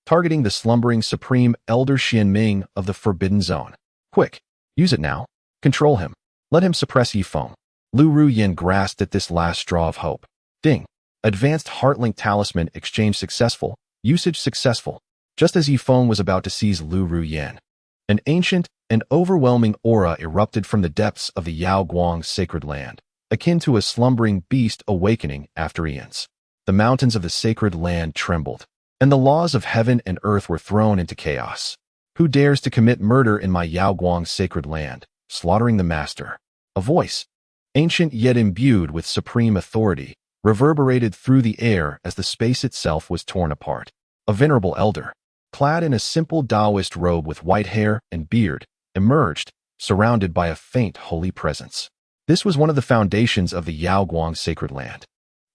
Speaker 1: targeting the slumbering Supreme Elder Xianming of the Forbidden Zone. Quick, use it now. Control him. Let him suppress Ye Feng. Lu Ruyin grasped at this last straw of hope. Ding. Advanced Heartlink Talisman exchange successful. Usage successful. Just as Ye Feng was about to seize Lu Ruyin, an ancient and overwhelming aura erupted from the depths of the Yaoguang sacred land, akin to a slumbering beast awakening after eons. The mountains of the sacred land trembled, and the laws of heaven and earth were thrown into chaos. Who dares to commit murder in my Yaoguang sacred land, slaughtering the master? A voice, ancient yet imbued with supreme authority, reverberated through the air as the space itself was torn apart. A venerable elder, clad in a simple Taoist robe with white hair and beard, emerged, surrounded by a faint holy presence. This was one of the foundations of the Yaoguang sacred land,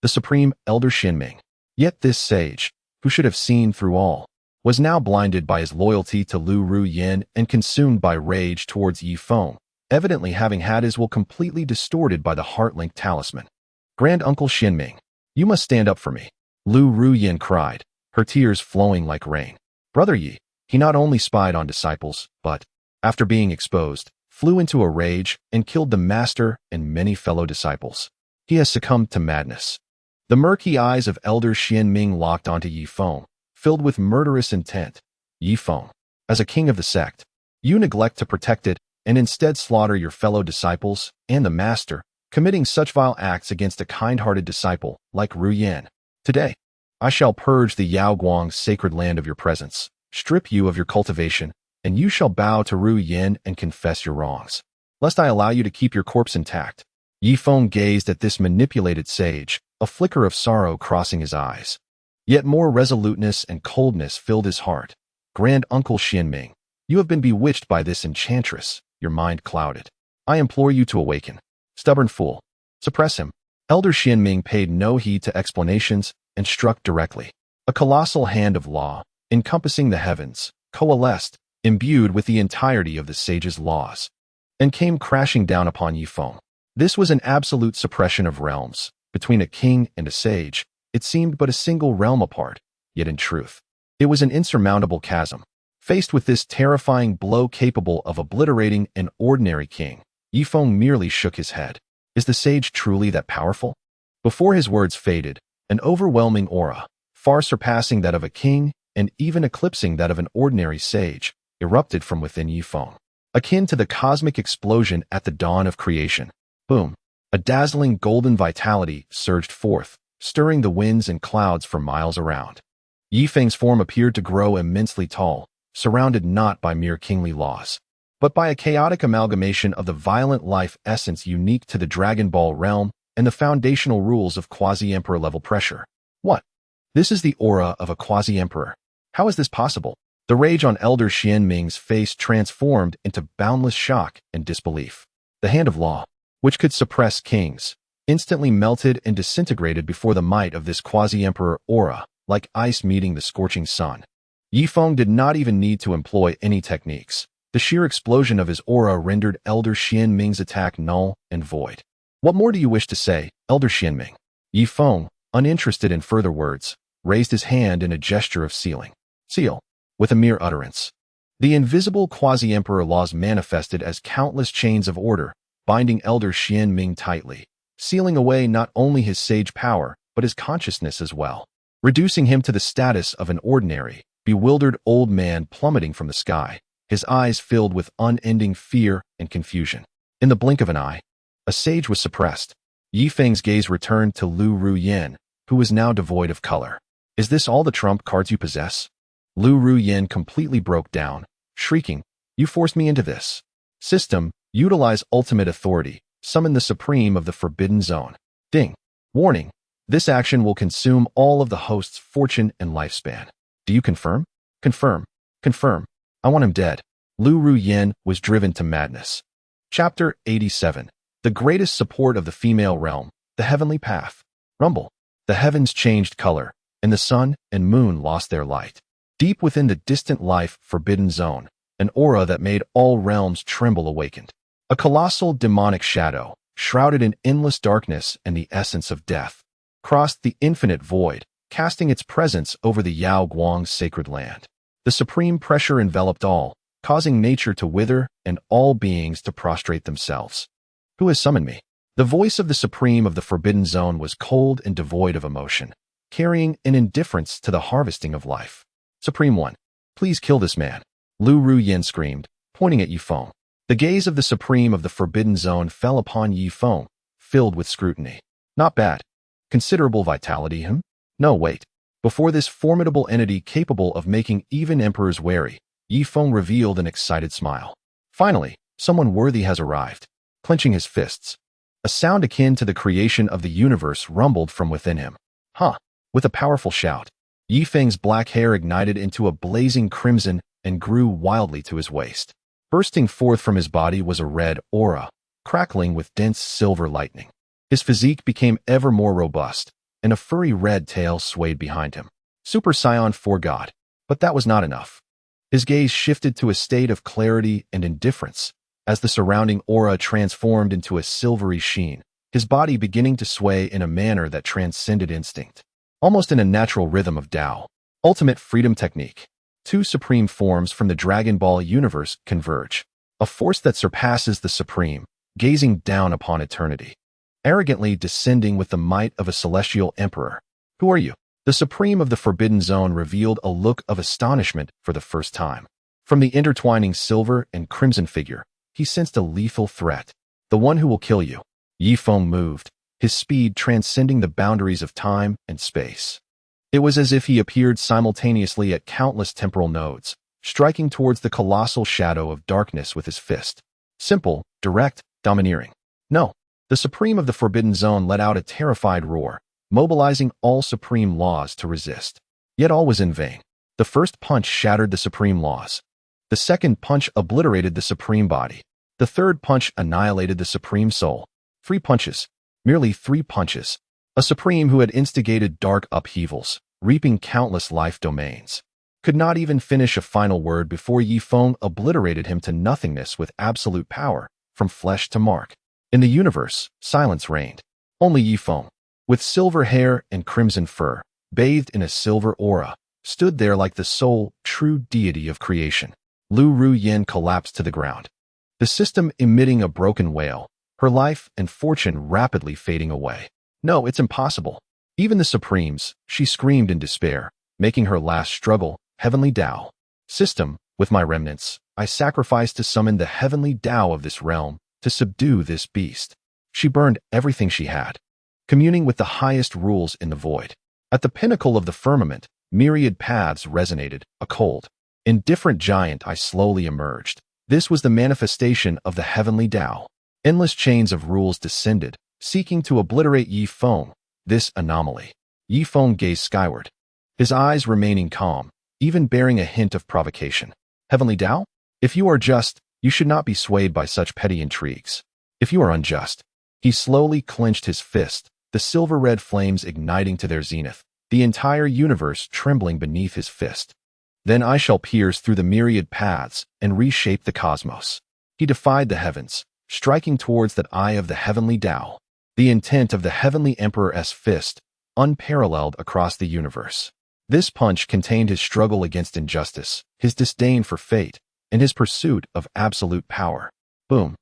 Speaker 1: the Supreme Elder Xianming. Yet this sage, who should have seen through all, was now blinded by his loyalty to Lu Ruyin and consumed by rage towards Ye Feng, evidently having had his will completely distorted by the Heartlink Talisman. Grand Uncle Xianming, you must stand up for me, Lu Ruyin cried, her tears flowing like rain. Brother Yi, he not only spied on disciples, but, after being exposed, flew into a rage and killed the master and many fellow disciples. He has succumbed to madness. The murky eyes of Elder Xianming locked onto Ye Feng, filled with murderous intent. Ye Feng, as a king of the sect, you neglect to protect it and instead slaughter your fellow disciples and the master, committing such vile acts against a kind-hearted disciple like Ruyin. Today, I shall purge the Yaoguang sacred land of your presence, strip you of your cultivation, and you shall bow to Ruyin and confess your wrongs, lest I allow you to keep your corpse intact. Ye Feng gazed at this manipulated sage, a flicker of sorrow crossing his eyes. Yet more resoluteness and coldness filled his heart. Grand Uncle Xianming, you have been bewitched by this enchantress, your mind clouded. I implore you to awaken. Stubborn fool. Suppress him. Elder Xianming paid no heed to explanations and struck directly. A colossal hand of law, encompassing the heavens, coalesced, imbued with the entirety of the sage's laws, and came crashing down upon Ye Feng. This was an absolute suppression of realms. Between a king and a sage, it seemed but a single realm apart, yet in truth, it was an insurmountable chasm. Faced with this terrifying blow capable of obliterating an ordinary king, Ye Feng merely shook his head. Is the sage truly that powerful? Before his words faded, an overwhelming aura, far surpassing that of a king and even eclipsing that of an ordinary sage, erupted from within Ye Feng, akin to the cosmic explosion at the dawn of creation. Boom! A dazzling golden vitality surged forth, stirring the winds and clouds for miles around. Ye Feng's form appeared to grow immensely tall, surrounded not by mere kingly laws, but by a chaotic amalgamation of the violent life essence unique to the Dragon Ball realm and the foundational rules of quasi-emperor level pressure. What? This is the aura of a quasi-emperor. How is this possible? The rage on Elder Xianming's face transformed into boundless shock and disbelief. The hand of law, which could suppress kings, instantly melted and disintegrated before the might of this quasi-emperor aura, like ice meeting the scorching sun. Ye Feng did not even need to employ any techniques. The sheer explosion of his aura rendered Elder Xianming's attack null and void. What more do you wish to say, Elder Xianming? Ye Feng, uninterested in further words, raised his hand in a gesture of sealing. Seal. With a mere utterance. The invisible quasi-emperor laws manifested as countless chains of order, binding Elder Xianming tightly, sealing away not only his sage power, but his consciousness as well, reducing him to the status of an ordinary, bewildered old man plummeting from the sky, his eyes filled with unending fear and confusion. In the blink of an eye, a sage was suppressed. Ye Feng's gaze returned to Lu Ruyin, who was now devoid of color. Is this all the trump cards you possess? Lu Ruyin completely broke down, shrieking, "You forced me into this. System, utilize ultimate authority, summon the supreme of the Forbidden Zone. Ding. Warning. This action will consume all of the host's fortune and lifespan. Do you confirm? Confirm. Confirm. I want him dead." Lu Ruyin was driven to madness. Chapter 87. The greatest support of the female realm, the heavenly path. Rumble. The heavens changed color, and the sun and moon lost their light. Deep within the distant life Forbidden Zone, an aura that made all realms tremble awakened. A colossal demonic shadow, shrouded in endless darkness and the essence of death, crossed the infinite void, casting its presence over the Yao Guang's sacred land. The supreme pressure enveloped all, causing nature to wither and all beings to prostrate themselves. Who has summoned me? The voice of the supreme of the Forbidden Zone was cold and devoid of emotion, carrying an indifference to the harvesting of life. Supreme One, please kill this man. Lu Ruyin screamed, pointing at Ye Feng. The gaze of the supreme of the Forbidden Zone fell upon Ye Feng, filled with scrutiny. Not bad. Considerable vitality, huh? No, wait. Before this formidable entity capable of making even emperors wary, Ye Feng revealed an excited smile. Finally, someone worthy has arrived. Clenching his fists, a sound akin to the creation of the universe rumbled from within him. Huh! With a powerful shout, Ye Feng's black hair ignited into a blazing crimson and grew wildly to his waist. Bursting forth from his body was a red aura, crackling with dense silver lightning. His physique became ever more robust, and a furry red tail swayed behind him. Super Saiyan 4 God. But that was not enough. His gaze shifted to a state of clarity and indifference, as the surrounding aura transformed into a silvery sheen, his body beginning to sway in a manner that transcended instinct. Almost in a natural rhythm of Dao. Ultimate Freedom Technique. Two supreme forms from the Dragon Ball universe converge. A force that surpasses the supreme, gazing down upon eternity. Arrogantly descending with the might of a celestial emperor. Who are you? The supreme of the Forbidden Zone revealed a look of astonishment for the first time. From the intertwining silver and crimson figure, he sensed a lethal threat. The one who will kill you. Ye Feng moved, his speed transcending the boundaries of time and space. It was as if he appeared simultaneously at countless temporal nodes, striking towards the colossal shadow of darkness with his fist. Simple, direct, domineering. No, the supreme of the Forbidden Zone let out a terrified roar, mobilizing all supreme laws to resist. Yet all was in vain. The first punch shattered the supreme laws. The second punch obliterated the supreme body. The third punch annihilated the supreme soul. 3 punches. Merely 3 punches. A supreme who had instigated dark upheavals, reaping countless life domains, could not even finish a final word before Ye Feng obliterated him to nothingness with absolute power, from flesh to mark. In the universe, silence reigned. Only Ye Feng, with silver hair and crimson fur, bathed in a silver aura, stood there like the sole, true deity of creation. Lu Ruyin collapsed to the ground, the system emitting a broken wail, her life and fortune rapidly fading away. No, it's impossible. Even the Supremes, she screamed in despair, making her last struggle. Heavenly Dao. System, with my remnants, I sacrifice to summon the Heavenly Dao of this realm to subdue this beast. She burned everything she had, communing with the highest rules in the void. At the pinnacle of the firmament, myriad paths resonated, a cold, indifferent giant I slowly emerged. This was the manifestation of the Heavenly Dao. Endless chains of rules descended, seeking to obliterate Ye Feng, this anomaly. Ye Feng gazed skyward, his eyes remaining calm, even bearing a hint of provocation. Heavenly Dao? If you are just, you should not be swayed by such petty intrigues. If you are unjust, he slowly clenched his fist, the silver-red flames igniting to their zenith, the entire universe trembling beneath his fist. Then I shall pierce through the myriad paths and reshape the cosmos. He defied the heavens, striking towards that eye of the Heavenly Dao, the intent of the Heavenly Emperor's fist, unparalleled across the universe. This punch contained his struggle against injustice, his disdain for fate, and his pursuit of absolute power. Boom.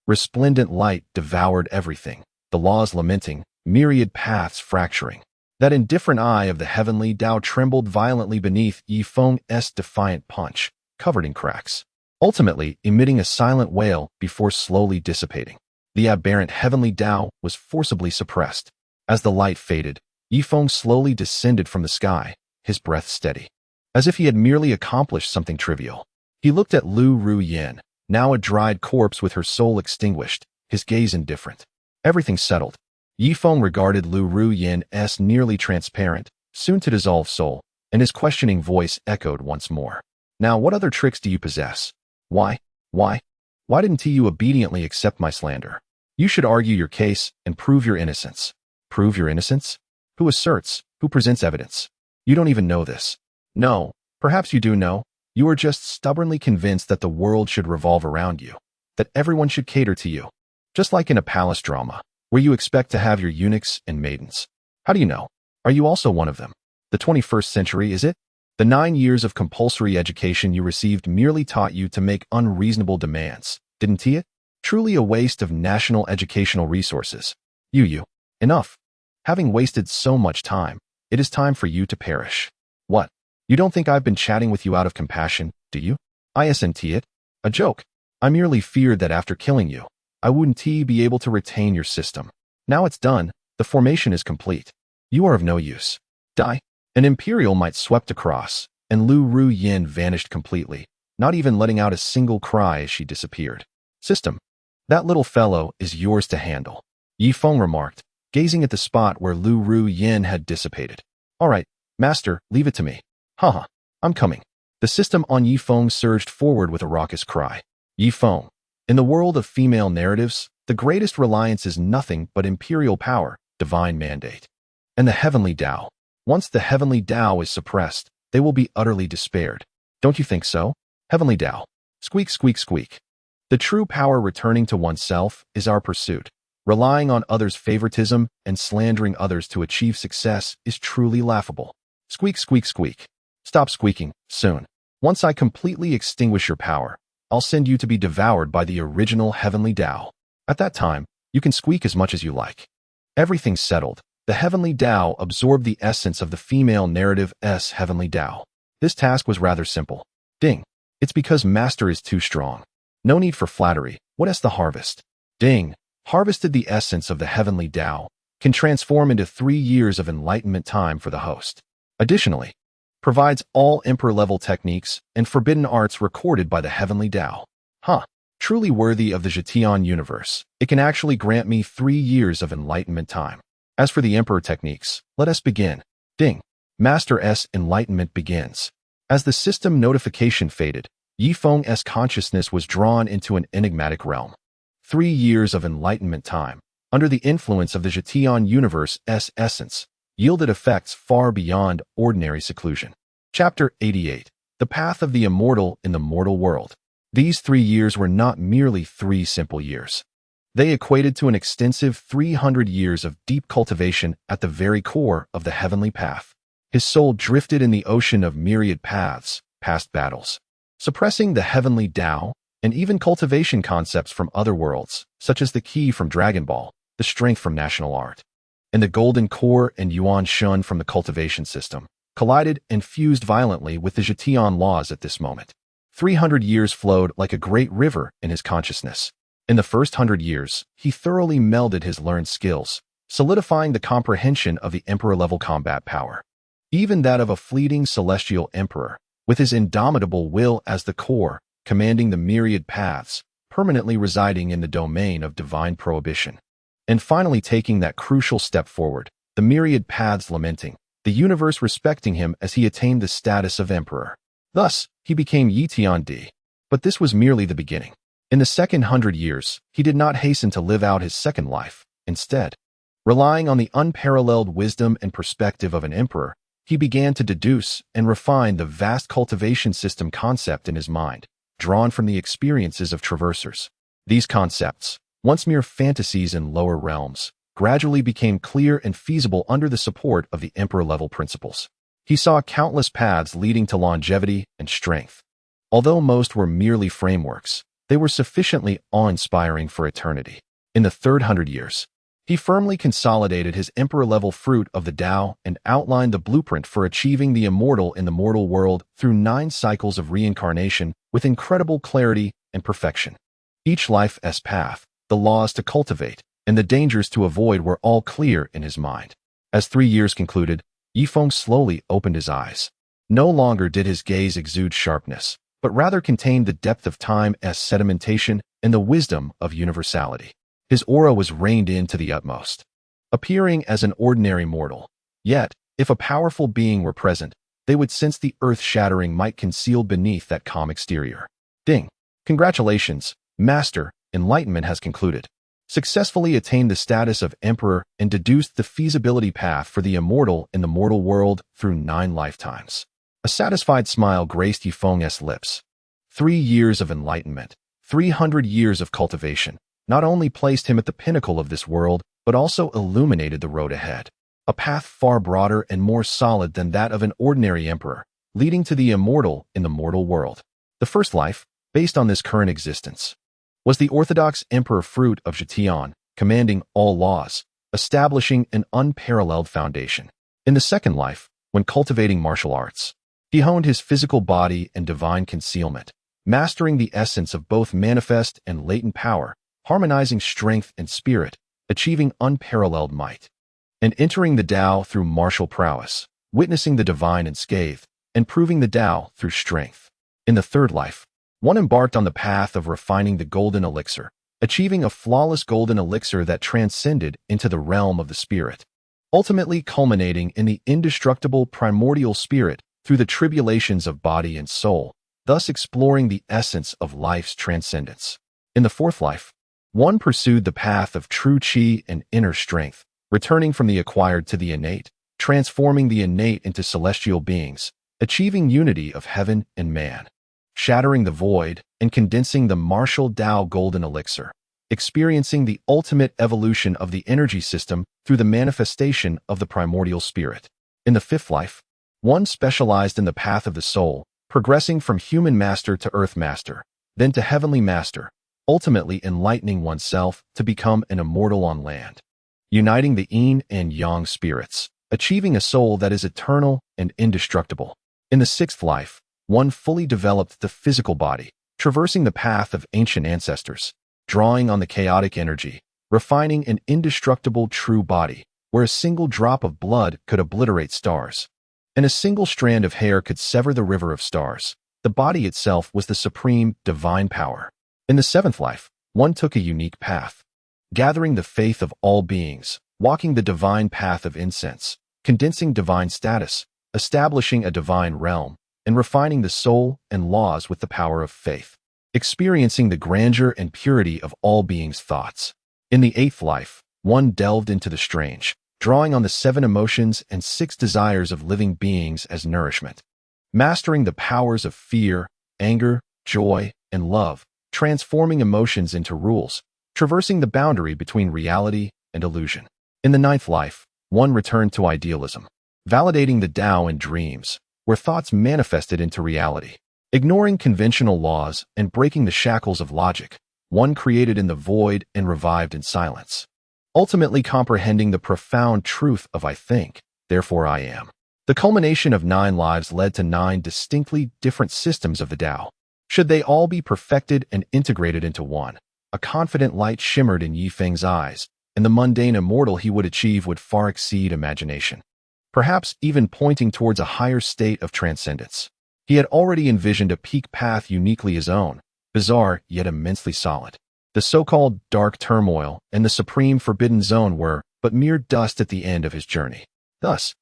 Speaker 1: Resplendent light devoured everything, the laws lamenting, myriad paths fracturing. That indifferent eye of the Heavenly Dao trembled violently beneath Ye Feng's defiant punch, covered in cracks, ultimately emitting a silent wail before slowly dissipating. The aberrant Heavenly Dao was forcibly suppressed. As the light faded, Ye Feng slowly descended from the sky, his breath steady, as if he had merely accomplished something trivial. He looked at Lu Ru Yin, now a dried corpse with her soul extinguished, his gaze indifferent. Everything settled. Ye Feng regarded Lu Ru Yin's nearly transparent, soon-to-dissolve soul, and his questioning voice echoed once more. Now, what other tricks do you possess? Why didn't you obediently accept my slander? You should argue your case and prove your innocence. Prove your innocence? Who asserts? Who presents evidence? You don't even know this. No, perhaps you do know. You are just stubbornly convinced that the world should revolve around you, that everyone should cater to you, just like in a palace drama, where you expect to have your eunuchs and maidens. How do you know? Are you also one of them? The 21st century, is it? The 9 years of compulsory education you received merely taught you to make unreasonable demands, didn't it? Truly a waste of national educational resources. You. Enough. Having wasted so much time, it is time for you to perish. What? You don't think I've been chatting with you out of compassion, do you? Isn't it? A joke. I merely feared that after killing you, I wouldn't be able to retain your system. Now it's done, the formation is complete. You are of no use. Die. An imperial might swept across, and Lu Ru Yin vanished completely, not even letting out a single cry as she disappeared. System. That little fellow is yours to handle, Ye Feng remarked, gazing at the spot where Lu Ru Yin had dissipated. All right, master, leave it to me. Haha, I'm coming. The system on Ye Feng surged forward with a raucous cry. Ye Feng. In the world of female narratives, the greatest reliance is nothing but imperial power, divine mandate, and the Heavenly Dao. Once the Heavenly Dao is suppressed, they will be utterly despaired. Don't you think so? Heavenly Dao. Squeak, squeak, squeak. The true power returning to oneself is our pursuit. Relying on others' favoritism and slandering others to achieve success is truly laughable. Squeak, squeak, squeak. Stop squeaking, soon. Once I completely extinguish your power, I'll send you to be devoured by the original Heavenly Dao. At that time, you can squeak as much as you like. Everything settled. The Heavenly Dao absorbed the essence of the female narrative's Heavenly Dao. This task was rather simple. Ding. It's because Master is too strong. No need for flattery. What is the harvest? Ding. Harvested the essence of the Heavenly Dao, can transform into 3 years of enlightenment time for the host. Additionally, provides all Emperor-level techniques and forbidden arts recorded by the Heavenly Dao. Truly worthy of the Zetian universe, it can actually grant me 3 years of enlightenment time. As for the Emperor techniques, let us begin. Ding. Master's enlightenment begins. As the system notification faded, Ye Feng's consciousness was drawn into an enigmatic realm. 3 years of enlightenment time, under the influence of the Zetian universe's essence, yielded effects far beyond ordinary seclusion. Chapter 88. The Path of the Immortal in the Mortal World. These 3 years were not merely 3 simple years. They equated to an extensive 300 years of deep cultivation at the very core of the heavenly path. His soul drifted in the ocean of myriad paths, past battles, suppressing the Heavenly Dao, and even cultivation concepts from other worlds, such as the Ki from Dragon Ball, the strength from national art. and the golden core and yuan shun from the cultivation system collided and fused violently with the Zetian laws at this moment. 300 years flowed like a great river in his consciousness. In the first 100 years, he thoroughly melded his learned skills, solidifying the comprehension of the emperor-level combat power, even that of a fleeting celestial emperor, with his indomitable will as the core, commanding the myriad paths, permanently residing in the domain of divine prohibition. And finally taking that crucial step forward, the myriad paths lamenting, the universe respecting him as he attained the status of emperor. Thus, he became Ye Tiandi. But this was merely the beginning. In the second 100 years, he did not hasten to live out his second life. Instead, relying on the unparalleled wisdom and perspective of an emperor, he began to deduce and refine the vast cultivation system concept in his mind, drawn from the experiences of traversers. These concepts, once mere fantasies in lower realms, gradually became clear and feasible under the support of the emperor-level principles. He saw countless paths leading to longevity and strength. Although most were merely frameworks, they were sufficiently awe-inspiring for eternity. In the third 100 years, he firmly consolidated his emperor-level fruit of the Dao and outlined the blueprint for achieving the immortal in the mortal world through 9 cycles of reincarnation with incredible clarity and perfection. Each life's path, the laws to cultivate, and the dangers to avoid were all clear in his mind. As 3 years concluded, Ye Feng slowly opened his eyes. No longer did his gaze exude sharpness, but rather contained the depth of time's sedimentation and the wisdom of universality. His aura was reined in to the utmost, appearing as an ordinary mortal. Yet, if a powerful being were present, they would sense the earth-shattering might concealed beneath that calm exterior. Ding! Congratulations, Master, enlightenment has concluded. Successfully attained the status of emperor and deduced the feasibility path for the immortal in the mortal world through 9 lifetimes. A satisfied smile graced Ye Feng's lips. 3 years of enlightenment, 300 years of cultivation, not only placed him at the pinnacle of this world, but also illuminated the road ahead. A path far broader and more solid than that of an ordinary emperor, leading to the immortal in the mortal world. The first life, based on this current existence, was the orthodox emperor fruit of Zetian, commanding all laws, establishing an unparalleled foundation. In the second life, when cultivating martial arts, he honed his physical body and divine concealment, mastering the essence of both manifest and latent power, harmonizing strength and spirit, achieving unparalleled might, and entering the Dao through martial prowess, witnessing the divine unscathed, and proving the Dao through strength. In the third life, one embarked on the path of refining the golden elixir, achieving a flawless golden elixir that transcended into the realm of the spirit, ultimately culminating in the indestructible primordial spirit through the tribulations of body and soul, thus exploring the essence of life's transcendence. In the fourth life, one pursued the path of true qi and inner strength, returning from the acquired to the innate, transforming the innate into celestial beings, achieving unity of heaven and man, shattering the void and condensing the martial Dao golden elixir, experiencing the ultimate evolution of the energy system through the manifestation of the primordial spirit. In the fifth life, one specialized in the path of the soul, progressing from human master to earth master, then to heavenly master, ultimately enlightening oneself to become an immortal on land, uniting the yin and yang spirits, achieving a soul that is eternal and indestructible. In the sixth life, one fully developed the physical body, traversing the path of ancient ancestors, drawing on the chaotic energy, refining an indestructible true body, where a single drop of blood could obliterate stars, and a single strand of hair could sever the river of stars. The body itself was the supreme divine power. In the seventh life, one took a unique path, gathering the faith of all beings, walking the divine path of incense, condensing divine status, establishing a divine realm, and refining the soul and laws with the power of faith, experiencing the grandeur and purity of all beings' thoughts. In the eighth life, one delved into the strange, drawing on the 7 emotions and 6 desires of living beings as nourishment, mastering the powers of fear, anger, joy, and love, transforming emotions into rules, traversing the boundary between reality and illusion. In the ninth life, one returned to idealism, validating the Tao in dreams, where thoughts manifested into reality. Ignoring conventional laws and breaking the shackles of logic, one created in the void and revived in silence, ultimately comprehending the profound truth of I think, therefore I am. The culmination of 9 lives led to 9 distinctly different systems of the Tao. Should they all be perfected and integrated into one, a confident light shimmered in Ye Feng's eyes, and the mundane immortal he would achieve would far exceed imagination, perhaps even pointing towards a higher state of transcendence. He had already envisioned a peak path uniquely his own, bizarre yet immensely solid. The so-called dark turmoil and the supreme forbidden zone were but mere dust at the end of his journey. Thus,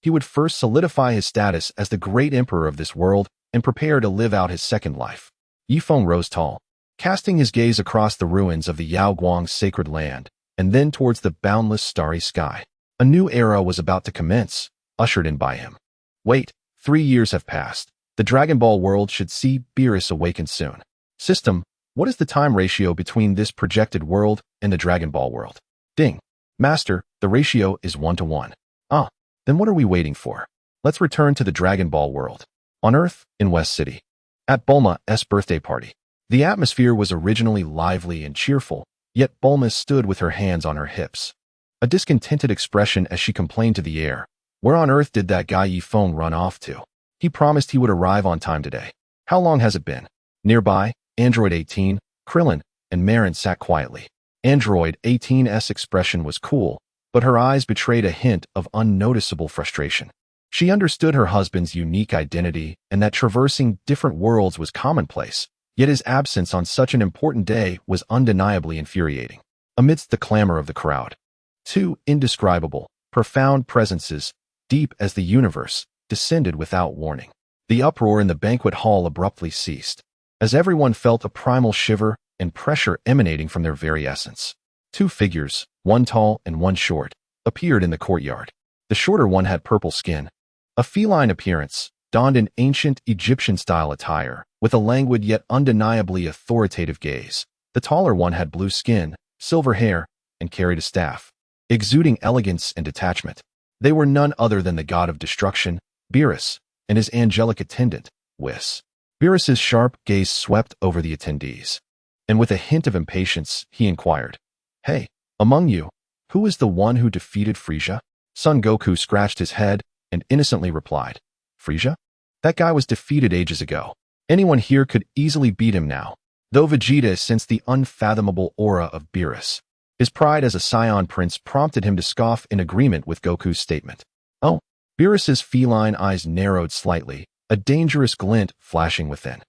Speaker 1: he would first solidify his status as the great emperor of this world and prepare to live out his second life. Ye Feng rose tall, casting his gaze across the ruins of the Yaoguang's sacred land, and then towards the boundless starry sky. A new era was about to commence, ushered in by him. Wait, 3 years have passed. The Dragon Ball world should see Beerus awaken soon. System, what is the time ratio between this projected world and the Dragon Ball world? Ding. Master, the ratio is 1-to-1. Ah, then what are we waiting for? Let's return to the Dragon Ball world. On Earth, in West City. At Bulma's birthday party. The atmosphere was originally lively and cheerful, yet Bulma stood with her hands on her hips. A discontented expression as she complained to the air. Where on earth did that guy Ye Feng run off to? He promised he would arrive on time today. How long has it been? Nearby, Android 18, Krillin, and Marin sat quietly. Android 18's expression was cool, but her eyes betrayed a hint of unnoticeable frustration. She understood her husband's unique identity and that traversing different worlds was commonplace, yet his absence on such an important day was undeniably infuriating. Amidst the clamor of the crowd, 2 indescribable, profound presences, deep as the universe, descended without warning. The uproar in the banquet hall abruptly ceased, as everyone felt a primal shiver and pressure emanating from their very essence. 2 figures, one tall and one short, appeared in the courtyard. The shorter one had purple skin, a feline appearance, donned in ancient Egyptian-style attire, with a languid yet undeniably authoritative gaze. The taller one had blue skin, silver hair, and carried a staff, exuding elegance and detachment. They were none other than the god of destruction, Beerus, and his angelic attendant, Whis. Beerus's sharp gaze swept over the attendees, and with a hint of impatience, he inquired, "Hey, among you, who is the one who defeated Frieza?" Son Goku scratched his head and innocently replied, "Frieza? That guy was defeated ages ago. Anyone here could easily beat him now." Though Vegeta sensed the unfathomable aura of Beerus, his pride as a Saiyan prince prompted him to scoff in agreement with Goku's statement. Oh, Beerus's feline eyes narrowed slightly, a dangerous glint flashing within.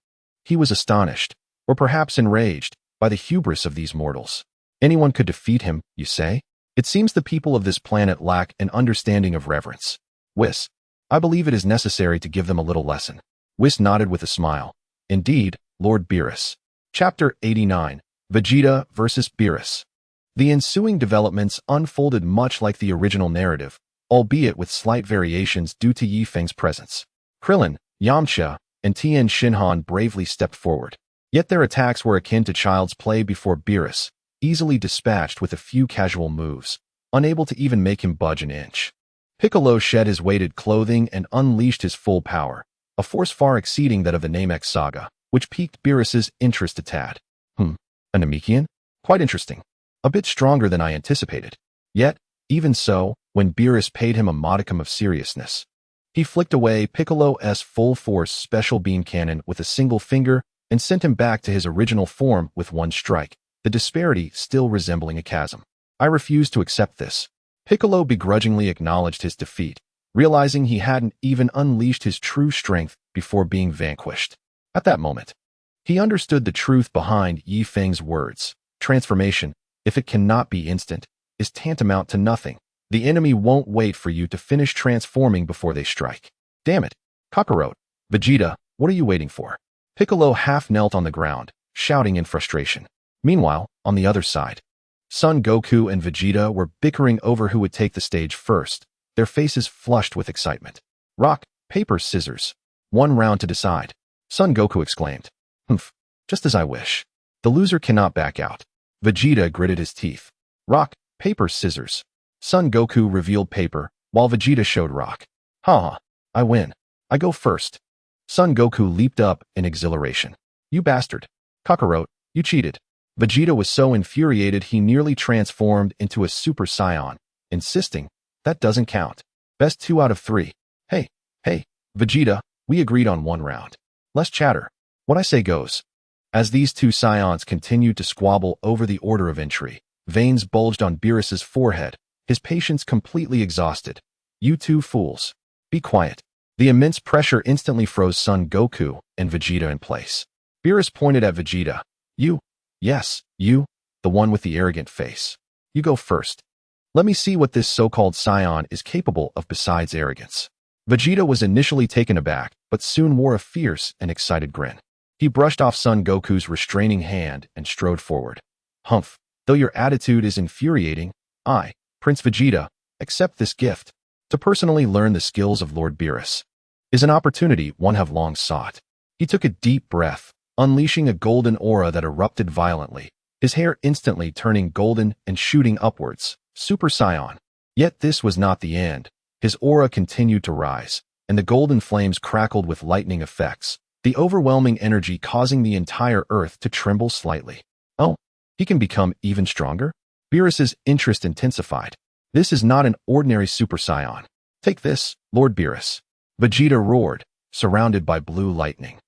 Speaker 1: He was astonished, or perhaps enraged, by the hubris of these mortals. Anyone could defeat him, you say? It seems the people of this planet lack an understanding of reverence. Whis, I believe it is necessary to give them a little lesson. Whis nodded with a smile. Indeed, Lord Beerus. Chapter 89, Vegeta vs. Beerus. The ensuing developments unfolded much like the original narrative, albeit with slight variations due to Ye Feng's presence. Krillin, Yamcha, and Tien Shinhan bravely stepped forward. Yet their attacks were akin to child's play before Beerus, easily dispatched with a few casual moves, unable to even make him budge an inch. Piccolo shed his weighted clothing and unleashed his full power, a force far exceeding that of the Namek saga, which piqued Beerus's interest a tad. A Namekian? Quite interesting. A bit stronger than I anticipated. Yet, even so, when Beerus paid him a modicum of seriousness, he flicked away Piccolo's full-force special beam cannon with a single finger and sent him back to his original form with one strike, the disparity still resembling a chasm. I refuse to accept this. Piccolo begrudgingly acknowledged his defeat, realizing he hadn't even unleashed his true strength before being vanquished. At that moment, he understood the truth behind Ye Feng's words. Transformation, if it cannot be instant, is tantamount to nothing. The enemy won't wait for you to finish transforming before they strike. Damn it. Kakarot, Vegeta, what are you waiting for? Piccolo half knelt on the ground, shouting in frustration. Meanwhile, on the other side, Son Goku and Vegeta were bickering over who would take the stage first, their faces flushed with excitement. Rock, paper, scissors. 1 round to decide. Son Goku exclaimed. Humph, just as I wish. The loser cannot back out. Vegeta gritted his teeth. Rock, paper, scissors. Son Goku revealed paper, while Vegeta showed rock. Ha! I win. I go first. Son Goku leaped up in exhilaration. You bastard. Kakarot, you cheated. Vegeta was so infuriated he nearly transformed into a Super Saiyan, insisting, "That doesn't count. Best 2 out of 3. Hey, Vegeta, we agreed on 1 round. Less chatter. What I say goes." As these 2 Saiyans continued to squabble over the order of entry, veins bulged on Beerus's forehead, his patience completely exhausted. "You 2 fools. Be quiet." The immense pressure instantly froze Son Goku and Vegeta in place. Beerus pointed at Vegeta. Yes, you, the one with the arrogant face. You go first. Let me see what this so-called Saiyan is capable of besides arrogance." Vegeta was initially taken aback, but soon wore a fierce and excited grin. He brushed off Son Goku's restraining hand and strode forward. "Humph, though your attitude is infuriating, I, Prince Vegeta, accept this gift. To personally learn the skills of Lord Beerus is an opportunity one have long sought." He took a deep breath, unleashing a golden aura that erupted violently, his hair instantly turning golden and shooting upwards. Super Saiyan. Yet this was not the end. His aura continued to rise, and the golden flames crackled with lightning effects, the overwhelming energy causing the entire earth to tremble slightly. "Oh, he can become even stronger?" Beerus's interest intensified. "This is not an ordinary Super Saiyan. Take this, Lord Beerus." Vegeta roared, surrounded by blue lightning,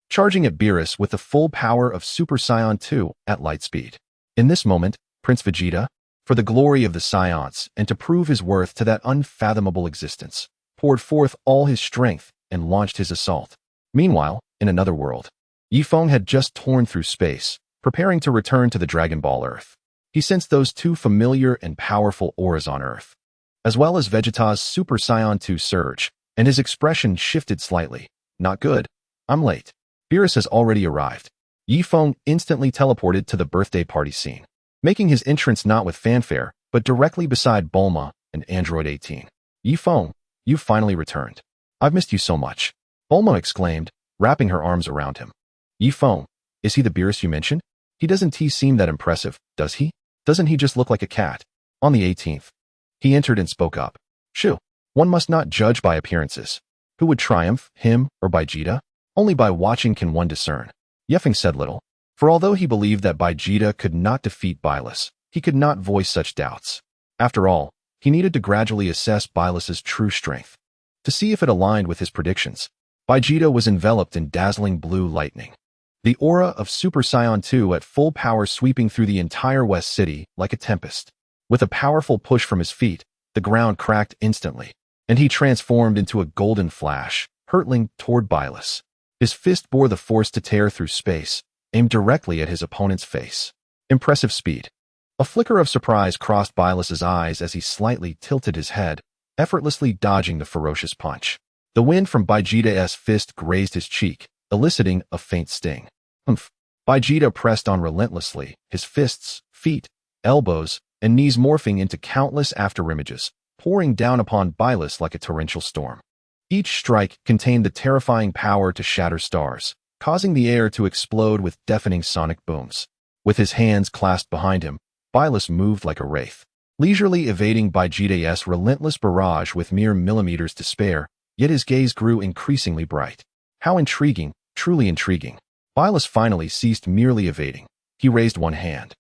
Speaker 1: charging at Beerus with the full power of Super Saiyan 2 at light speed. In this moment, Prince Vegeta, for the glory of the Saiyans and to prove his worth to that unfathomable existence, poured forth all his strength and launched his assault. Meanwhile, in another world, Ye Feng had just torn through space, preparing to return to the Dragon Ball Earth. He sensed those 2 familiar and powerful auras on Earth, as well as Vegeta's Super Saiyan 2 surge, and his expression shifted slightly. "Not good. I'm late. Beerus has already arrived." Ye Feng instantly teleported to the birthday party scene, making his entrance not with fanfare, but directly beside Bulma and Android 18. "Ye Feng, you've finally returned. I've missed you so much," Bulma exclaimed, wrapping her arms around him. "Ye Feng, is he the Beerus you mentioned? He doesn't seem that impressive, does he? Doesn't he just look like a cat?" On the 18th, he entered and spoke up. "Shoo, one must not judge by appearances. Who would triumph, him or Vegeta? Only by watching can one discern." Ye Feng said little, for although he believed that Vegeta could not defeat Bylus, he could not voice such doubts. After all, he needed to gradually assess Bylus's true strength, to see if it aligned with his predictions. Vegeta was enveloped in dazzling blue lightning, the aura of Super Saiyan 2 at full power sweeping through the entire West City like a tempest. With a powerful push from his feet, the ground cracked instantly, and he transformed into a golden flash, hurtling toward Bylus. His fist bore the force to tear through space, aimed directly at his opponent's face. Impressive speed. A flicker of surprise crossed Bylus's eyes as he slightly tilted his head, effortlessly dodging the ferocious punch. The wind from Vegeta's fist grazed his cheek, eliciting a faint sting. "Humph." Vegeta pressed on relentlessly, his fists, feet, elbows, and knees morphing into countless afterimages, pouring down upon Bylus like a torrential storm. Each strike contained the terrifying power to shatter stars, causing the air to explode with deafening sonic booms. With his hands clasped behind him, Bylus moved like a wraith, leisurely evading Vegeta's relentless barrage with mere millimeters to spare, yet his gaze grew increasingly bright. How intriguing, truly intriguing. Bylus finally ceased merely evading. He raised one hand.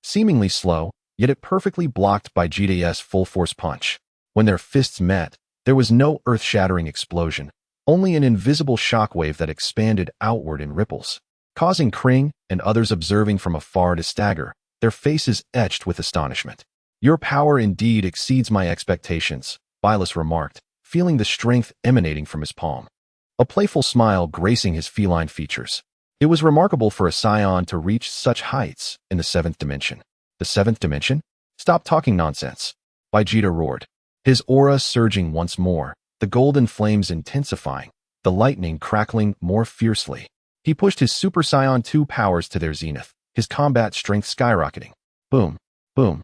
Speaker 1: Seemingly slow, yet it perfectly blocked Vegeta's full-force punch. When their fists met, there was no earth-shattering explosion, only an invisible shockwave that expanded outward in ripples, causing Kring and others observing from afar to stagger, their faces etched with astonishment. "Your power indeed exceeds my expectations," Bylus remarked, feeling the strength emanating from his palm, a playful smile gracing his feline features. It was remarkable for a Saiyan to reach such heights in the 7th dimension. "The 7th dimension? Stop talking nonsense," Vegeta roared, his aura surging once more, the golden flames intensifying, the lightning crackling more fiercely. He pushed his Super Saiyan 2 powers to their zenith, his combat strength skyrocketing. Boom, boom,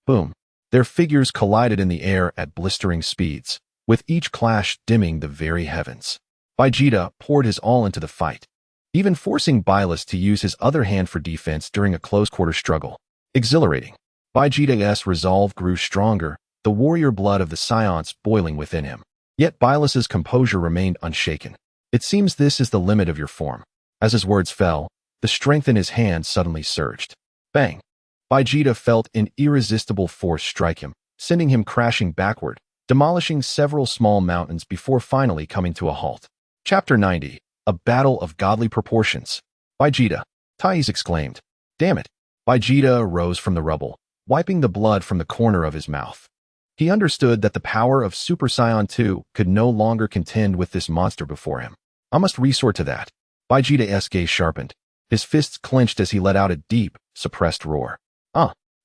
Speaker 1: boom. Their figures collided in the air at blistering speeds, with each clash dimming the very heavens. Vegeta poured his all into the fight, even forcing Bylus to use his other hand for defense during a close-quarter struggle. Exhilarating. Vegeta's resolve grew stronger, the warrior blood of the Saiyans boiling within him. Yet Bylus's composure remained unshaken. "It seems this is the limit of your form." As his words fell, the strength in his hand suddenly surged. Bang! Vegeta felt an irresistible force strike him, sending him crashing backward, demolishing several small mountains before finally coming to a halt. Chapter 90. A Battle of Godly Proportions. Vegeta. Thais exclaimed. Damn it! Vegeta arose from the rubble, wiping the blood from the corner of his mouth. He understood that the power of Super Saiyan 2 could no longer contend with this monster before him. I must resort to that. Vegeta's gaze sharpened. His fists clenched as he let out a deep, suppressed roar.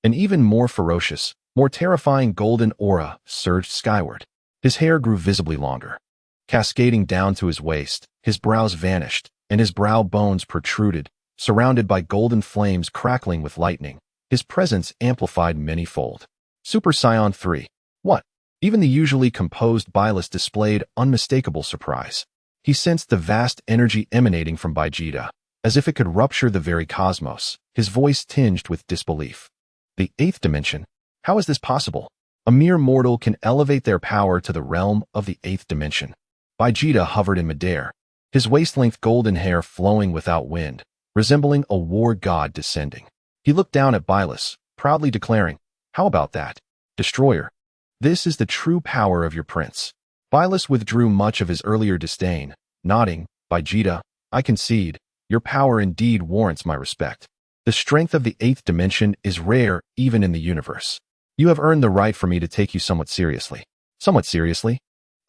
Speaker 1: An even more ferocious, more terrifying golden aura surged skyward. His hair grew visibly longer. Cascading down to his waist, his brows vanished, and his brow bones protruded, surrounded by golden flames crackling with lightning. His presence amplified many-fold. Super Saiyan 3. What? Even the usually composed Byleth displayed unmistakable surprise. He sensed the vast energy emanating from Vegeta, as if it could rupture the very cosmos, his voice tinged with disbelief. The 8th dimension? How is this possible? A mere mortal can elevate their power to the realm of the 8th dimension. Vegeta hovered in midair, his waist-length golden hair flowing without wind, resembling a war god descending. He looked down at Byleth, proudly declaring, How about that? Destroyer. This is the true power of your prince. Byleth withdrew much of his earlier disdain, nodding, Vegeta, I concede, your power indeed warrants my respect. The strength of the 8th dimension is rare even in the universe. You have earned the right for me to take you somewhat seriously. Somewhat seriously?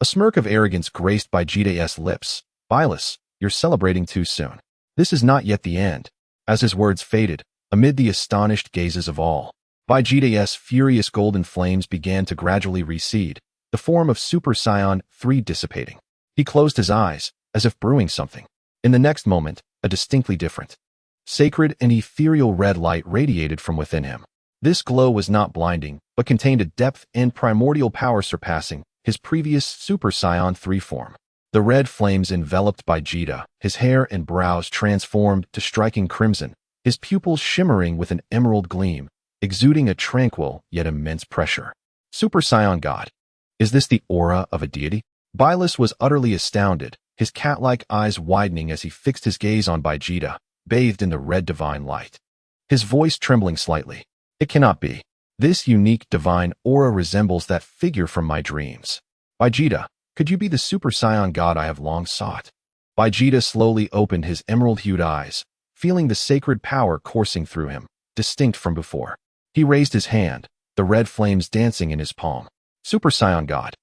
Speaker 1: A smirk of arrogance graced Vegeta's lips. Byleth, you're celebrating too soon. This is not yet the end. As his words faded, amid the astonished gazes of all, Vegeta's furious golden flames began to gradually recede, the form of Super Saiyan 3 dissipating. He closed his eyes, as if brewing something. In the next moment, a distinctly different, sacred and ethereal red light radiated from within him. This glow was not blinding, but contained a depth and primordial power surpassing his previous Super Saiyan 3 form. The red flames enveloped Vegeta, his hair and brows transformed to striking crimson, his pupils shimmering with an emerald gleam, exuding a tranquil yet immense pressure. Super Saiyan God. Is this the aura of a deity? Byleth was utterly astounded, his cat-like eyes widening as he fixed his gaze on Vegeta, bathed in the red divine light. His voice trembling slightly. It cannot be. This unique divine aura resembles that figure from my dreams. Vegeta, could you be the Super Saiyan God I have long sought? Vegeta slowly opened his emerald-hued eyes, feeling the sacred power coursing through him, distinct from before. He raised his hand, the red flames dancing in his palm. Super Saiyan God.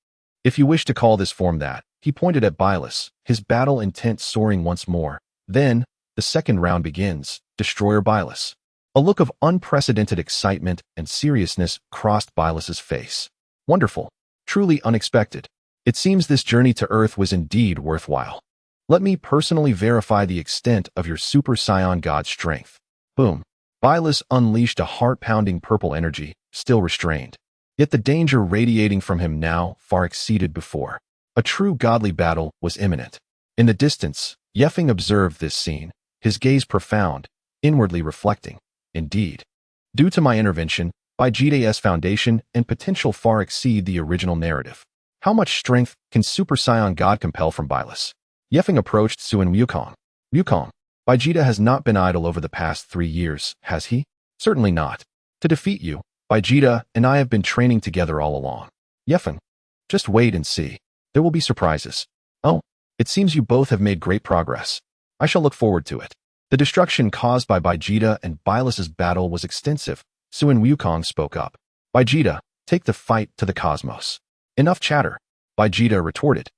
Speaker 1: If you wish to call this form that, he pointed at Byleth, his battle intent soaring once more. Then, the second round begins, Destroyer Byleth. A look of unprecedented excitement and seriousness crossed Byleth's face. Wonderful. Truly unexpected. It seems this journey to Earth was indeed worthwhile. Let me personally verify the extent of your Super Saiyan God strength. Boom. Byleth unleashed a heart-pounding purple energy, still restrained. Yet the danger radiating from him now far exceeded before. A true godly battle was imminent. In the distance, Ye Feng observed this scene, his gaze profound, inwardly reflecting. Indeed. Due to my intervention, Vegeta's foundation and potential far exceed the original narrative. How much strength can Super Saiyan God compel from Byleth? Ye Feng approached Sun Wukong. Wukong, Vegeta has not been idle over the past 3 years, has he? Certainly not. To defeat you, Vegeta and I have been training together all along. Ye Feng, just wait and see. There will be surprises. Oh, it seems you both have made great progress. I shall look forward to it. The destruction caused by Vegeta and Byleth's battle was extensive. Sun Wukong spoke up. Vegeta, take the fight to the cosmos. Enough chatter, Vegeta retorted.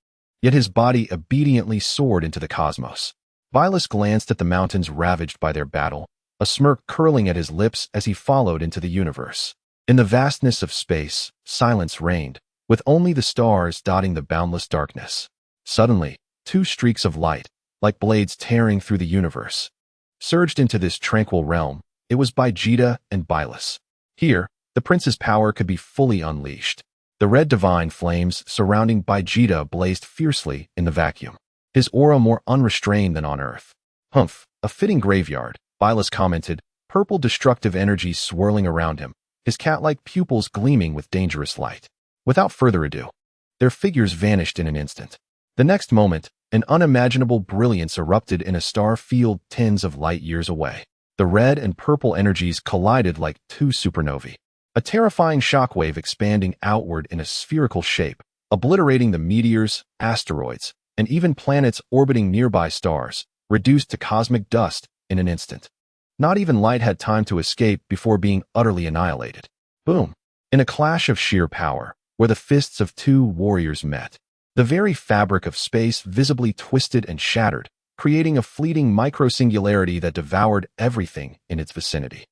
Speaker 1: Yet his body obediently soared into the cosmos. Byleth glanced at the mountains ravaged by their battle, a smirk curling at his lips as he followed into the universe. In the vastness of space, silence reigned, with only the stars dotting the boundless darkness. Suddenly, 2 streaks of light, like blades tearing through the universe, surged into this tranquil realm. It was Vegeta and Byleth. Here, the prince's power could be fully unleashed. The red divine flames surrounding Vegeta blazed fiercely in the vacuum, his aura more unrestrained than on Earth. Humph, a fitting graveyard, Byleth commented, purple destructive energy swirling around him, his cat-like pupils gleaming with dangerous light. Without further ado, their figures vanished in an instant. The next moment, an unimaginable brilliance erupted in a star field tens of light years away. The The red and purple energies collided like two supernovae. A terrifying shockwave expanding outward in a spherical shape, obliterating the meteors, asteroids, and even planets orbiting nearby stars, reduced to cosmic dust in an instant. Not even light had time to escape before being utterly annihilated. Boom! In a clash of sheer power, where the fists of two warriors met, the very fabric of space visibly twisted and shattered, creating a fleeting microsingularity that devoured everything in its vicinity.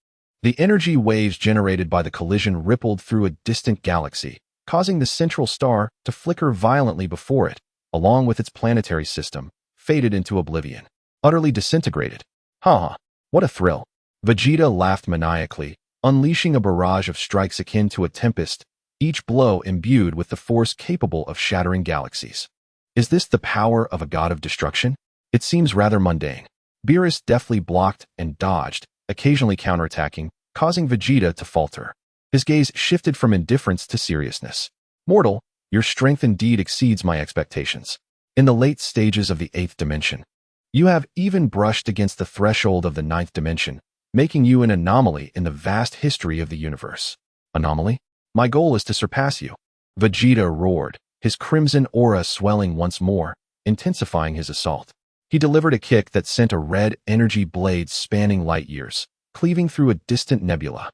Speaker 1: The energy waves generated by the collision rippled through a distant galaxy, causing the central star to flicker violently before it, along with its planetary system, faded into oblivion. Utterly disintegrated. Ha! What a thrill! Vegeta laughed maniacally, unleashing a barrage of strikes akin to a tempest, each blow imbued with the force capable of shattering galaxies. Is this the power of a god of destruction? It seems rather mundane. Beerus deftly blocked and dodged, occasionally counterattacking, causing Vegeta to falter. His gaze shifted from indifference to seriousness. Mortal, your strength indeed exceeds my expectations. In the late stages of the 8th dimension, you have even brushed against the threshold of the 9th dimension, making you an anomaly in the vast history of the universe. Anomaly? My goal is to surpass you. Vegeta roared, his crimson aura swelling once more, intensifying his assault. He delivered a kick that sent a red energy blade spanning light years, cleaving through a distant nebula.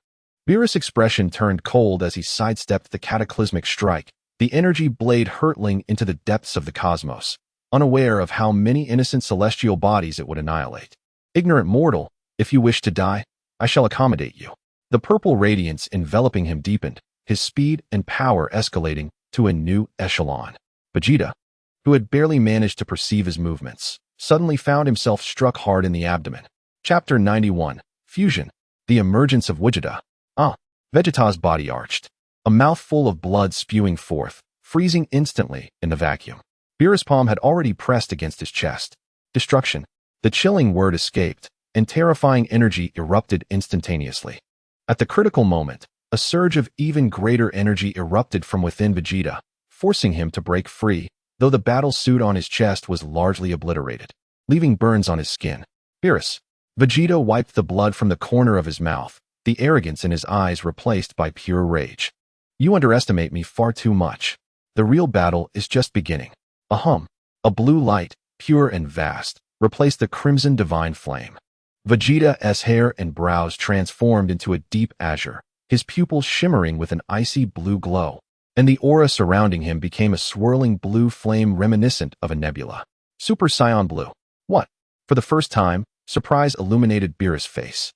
Speaker 1: Beerus' expression turned cold as he sidestepped the cataclysmic strike, the energy blade hurtling into the depths of the cosmos, unaware of how many innocent celestial bodies it would annihilate. Ignorant mortal, if you wish to die, I shall accommodate you. The purple radiance enveloping him deepened, his speed and power escalating to a new echelon. Vegeta, who had barely managed to perceive his movements, suddenly found himself struck hard in the abdomen. Chapter 91. Fusion. The emergence of Vegeta. Vegeta's body arched, a mouthful of blood spewing forth, freezing instantly in the vacuum. Beerus' palm had already pressed against his chest. Destruction. The chilling word escaped, and terrifying energy erupted instantaneously. At the critical moment, a surge of even greater energy erupted from within Vegeta, forcing him to break free, though the battle suit on his chest was largely obliterated, leaving burns on his skin. Beerus. Vegeta wiped the blood from the corner of his mouth, the arrogance in his eyes replaced by pure rage. You underestimate me far too much. The real battle is just beginning. A blue light, pure and vast, replaced the crimson divine flame. Vegeta's hair and brows transformed into a deep azure, his pupils shimmering with an icy blue glow, and the aura surrounding him became a swirling blue flame reminiscent of a nebula. Super Saiyan Blue. What? For the first time, surprise illuminated Beerus' face.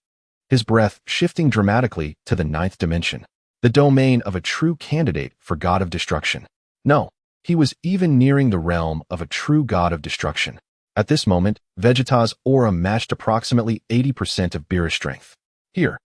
Speaker 1: His breath shifting dramatically to the 9th dimension, the domain of a true candidate for God of Destruction. No, he was even nearing the realm of a true God of Destruction. At this moment, Vegeta's aura matched approximately 80% of Beerus' strength. Here,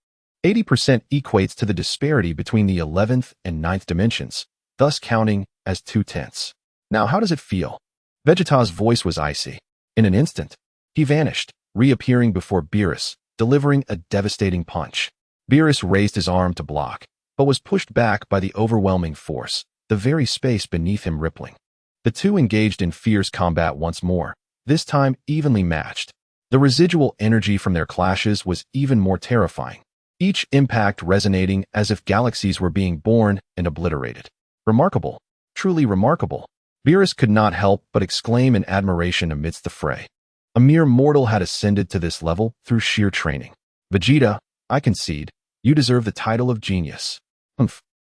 Speaker 1: 80% equates to the disparity between the 11th and 9th dimensions, thus counting as 2/10. Now how does it feel? Vegeta's voice was icy. In an instant, he vanished, reappearing before Beerus, delivering a devastating punch. Beerus raised his arm to block, but was pushed back by the overwhelming force, the very space beneath him rippling. The two engaged in fierce combat once more, this time evenly matched. The residual energy from their clashes was even more terrifying, each impact resonating as if galaxies were being born and obliterated. Remarkable, truly remarkable. Beerus could not help but exclaim in admiration amidst the fray. A mere mortal had ascended to this level through sheer training. Vegeta, I concede, you deserve the title of genius.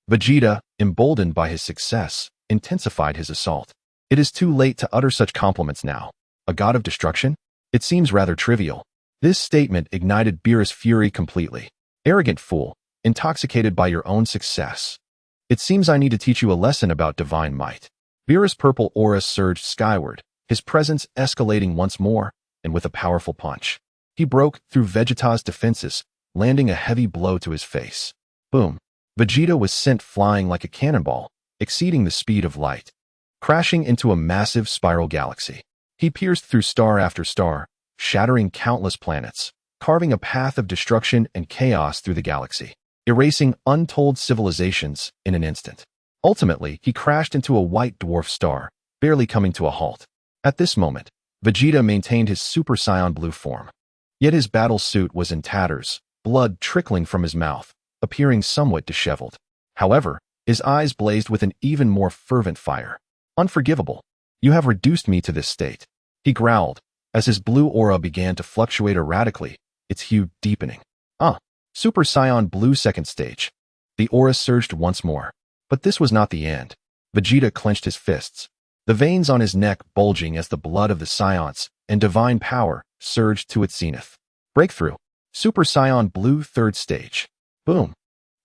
Speaker 1: Vegeta, emboldened by his success, intensified his assault. It is too late to utter such compliments now. A god of destruction? It seems rather trivial. This statement ignited Beerus' fury completely. Arrogant fool, intoxicated by your own success. It seems I need to teach you a lesson about divine might. Beerus' purple aura surged skyward, his presence escalating once more, and with a powerful punch. He broke through Vegeta's defenses, landing a heavy blow to his face. Boom. Vegeta was sent flying like a cannonball, exceeding the speed of light, crashing into a massive spiral galaxy. He pierced through star after star, shattering countless planets, carving a path of destruction and chaos through the galaxy, erasing untold civilizations in an instant. Ultimately, he crashed into a white dwarf star, barely coming to a halt. At this moment, Vegeta maintained his Super Saiyan Blue form. Yet his battle suit was in tatters, blood trickling from his mouth, appearing somewhat disheveled. However, his eyes blazed with an even more fervent fire. Unforgivable. You have reduced me to this state. He growled, as his blue aura began to fluctuate erratically, its hue deepening. Super Saiyan Blue second stage. The aura surged once more. But this was not the end. Vegeta clenched his fists, the veins on his neck bulging as the blood of the Saiyans and divine power surged to its zenith. Breakthrough. Super Saiyan Blue third stage. Boom.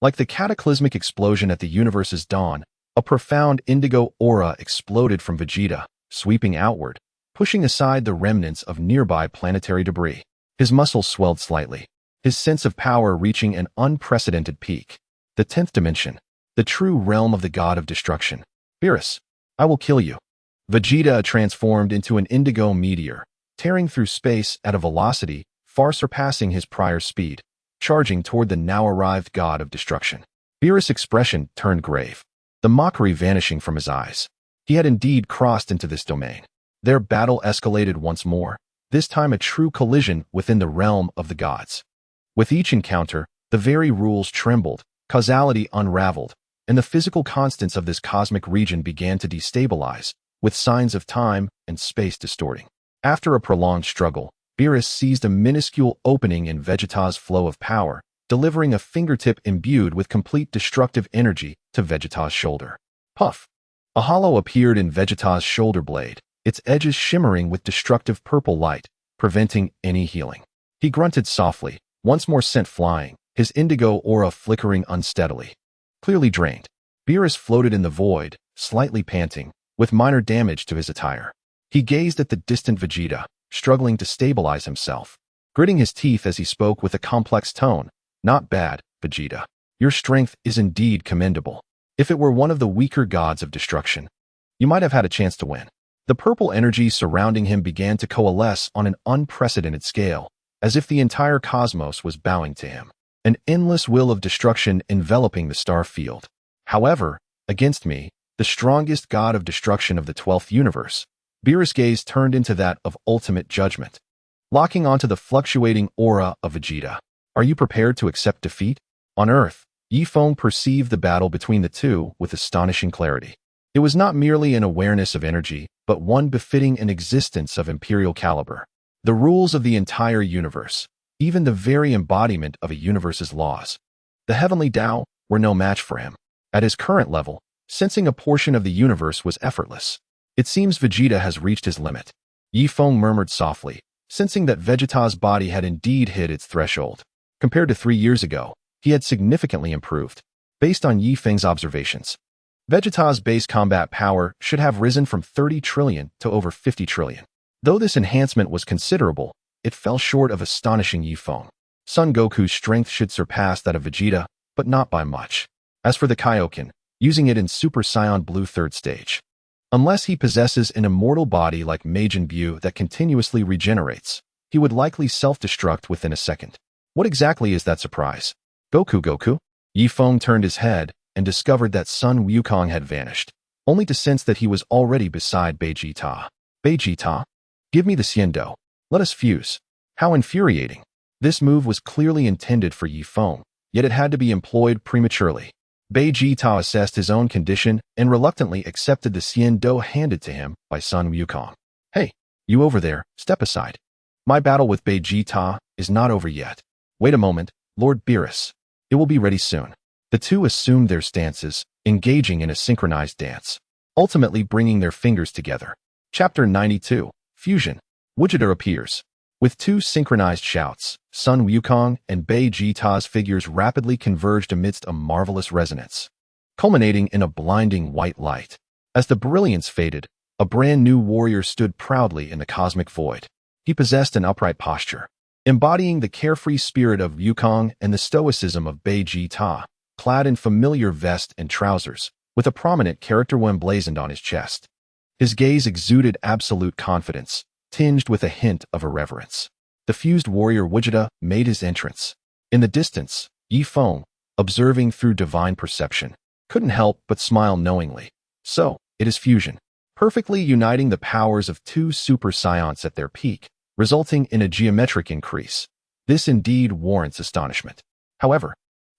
Speaker 1: Like the cataclysmic explosion at the universe's dawn, a profound indigo aura exploded from Vegeta, sweeping outward, pushing aside the remnants of nearby planetary debris. His muscles swelled slightly, his sense of power reaching an unprecedented peak. The 10th dimension, the true realm of the god of destruction. Beerus, I will kill you. Vegeta transformed into an indigo meteor, tearing through space at a velocity far surpassing his prior speed, charging toward the now-arrived god of destruction. Beerus' expression turned grave, the mockery vanishing from his eyes. He had indeed crossed into this domain. Their battle escalated once more, this time a true collision within the realm of the gods. With each encounter, the very rules trembled, causality unraveled, and the physical constants of this cosmic region began to destabilize, with signs of time and space distorting. After a prolonged struggle, Beerus seized a minuscule opening in Vegeta's flow of power, delivering a fingertip imbued with complete destructive energy to Vegeta's shoulder. Puff! A hollow appeared in Vegeta's shoulder blade, its edges shimmering with destructive purple light, preventing any healing. He grunted softly, once more sent flying, his indigo aura flickering unsteadily. Clearly drained, Beerus floated in the void, slightly panting, with minor damage to his attire. He gazed at the distant Vegeta, struggling to stabilize himself, gritting his teeth as he spoke with a complex tone. Not bad, Vegeta. Your strength is indeed commendable. If it were one of the weaker gods of destruction, you might have had a chance to win. The purple energy surrounding him began to coalesce on an unprecedented scale, as if the entire cosmos was bowing to him. An endless will of destruction enveloping the star field. However, against me, the strongest god of destruction of the 12th universe, Beerus' gaze turned into that of ultimate judgment, locking onto the fluctuating aura of Vegeta. Are you prepared to accept defeat? On Earth, Ye Feng perceived the battle between the two with astonishing clarity. It was not merely an awareness of energy, but one befitting an existence of imperial caliber. The rules of the entire universe, even the very embodiment of a universe's laws. The Heavenly Dao were no match for him. At his current level, sensing a portion of the universe was effortless. It seems Vegeta has reached his limit. Ye Feng murmured softly, sensing that Vegeta's body had indeed hit its threshold. Compared to 3 years ago, he had significantly improved. Based on Ye Feng's observations, Vegeta's base combat power should have risen from 30 trillion to over 50 trillion. Though this enhancement was considerable, it fell short of astonishing Ye Feng. Son Goku's strength should surpass that of Vegeta, but not by much. As for the Kaioken, using it in Super Saiyan Blue third stage. Unless he possesses an immortal body like Majin Buu that continuously regenerates, he would likely self-destruct within a second. What exactly is that surprise? Goku? Ye Feng turned his head and discovered that Sun Wukong had vanished, only to sense that he was already beside Vegeta. Vegeta? Give me the Xiando. Let us fuse. How infuriating. This move was clearly intended for Ye Feng, yet it had to be employed prematurely. Vegeta assessed his own condition and reluctantly accepted the Xiando handed to him by Sun Wukong. Hey, you over there, step aside. My battle with Vegeta is not over yet. Wait a moment, Lord Beerus. It will be ready soon. The two assumed their stances, engaging in a synchronized dance, ultimately bringing their fingers together. Chapter 92, Fusion. Vegeta appears. With two synchronized shouts, Sun Wukong and Vegeta's figures rapidly converged amidst a marvelous resonance, culminating in a blinding white light. As the brilliance faded, a brand new warrior stood proudly in the cosmic void. He possessed an upright posture, embodying the carefree spirit of Wukong and the stoicism of Vegeta, clad in familiar vest and trousers, with a prominent character emblazoned on his chest. His gaze exuded absolute confidence, tinged with a hint of irreverence. The fused warrior Vegeta made his entrance. In the distance, Ye Feng, observing through divine perception, couldn't help but smile knowingly. So, it is fusion, perfectly uniting the powers of two Super Saiyans at their peak, resulting in a geometric increase. This indeed warrants astonishment. However,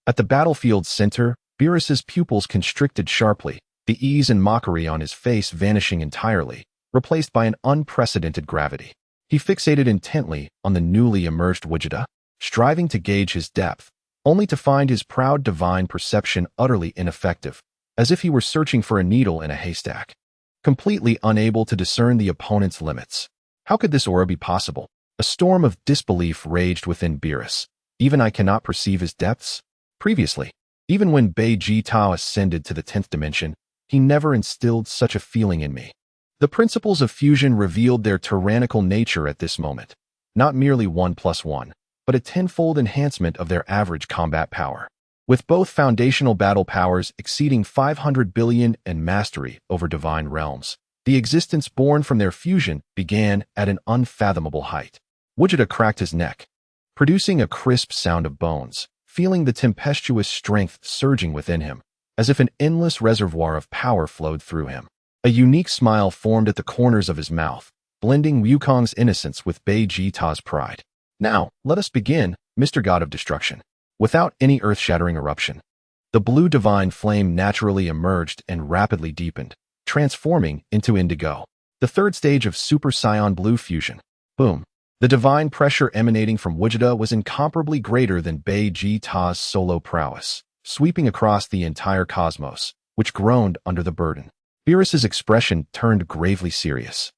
Speaker 1: at the battlefield's center, Beerus's pupils constricted sharply, the ease and mockery on his face vanishing entirely, replaced by an unprecedented gravity. He fixated intently on the newly emerged Wichita, striving to gauge his depth, only to find his proud divine perception utterly ineffective, as if he were searching for a needle in a haystack. Completely unable to discern the opponent's limits. How could this aura be possible? A storm of disbelief raged within Beerus. Even I cannot perceive his depths? Previously, even when Ye Tao ascended to the 10th dimension, he never instilled such a feeling in me. The principles of fusion revealed their tyrannical nature at this moment. Not merely 1+1, but a tenfold enhancement of their average combat power. With both foundational battle powers exceeding 500 billion and mastery over divine realms, the existence born from their fusion began at an unfathomable height. Wichita cracked his neck, producing a crisp sound of bones, feeling the tempestuous strength surging within him, as if an endless reservoir of power flowed through him. A unique smile formed at the corners of his mouth, blending Wukong's innocence with Ye Tao's pride. Now, let us begin, Mr. God of Destruction. Without any earth-shattering eruption, the blue divine flame naturally emerged and rapidly deepened, transforming into indigo, the third stage of Super Saiyan Blue fusion. Boom. The divine pressure emanating from Wichita was incomparably greater than Ye Tao's solo prowess, sweeping across the entire cosmos, which groaned under the burden. Beerus's expression turned gravely serious,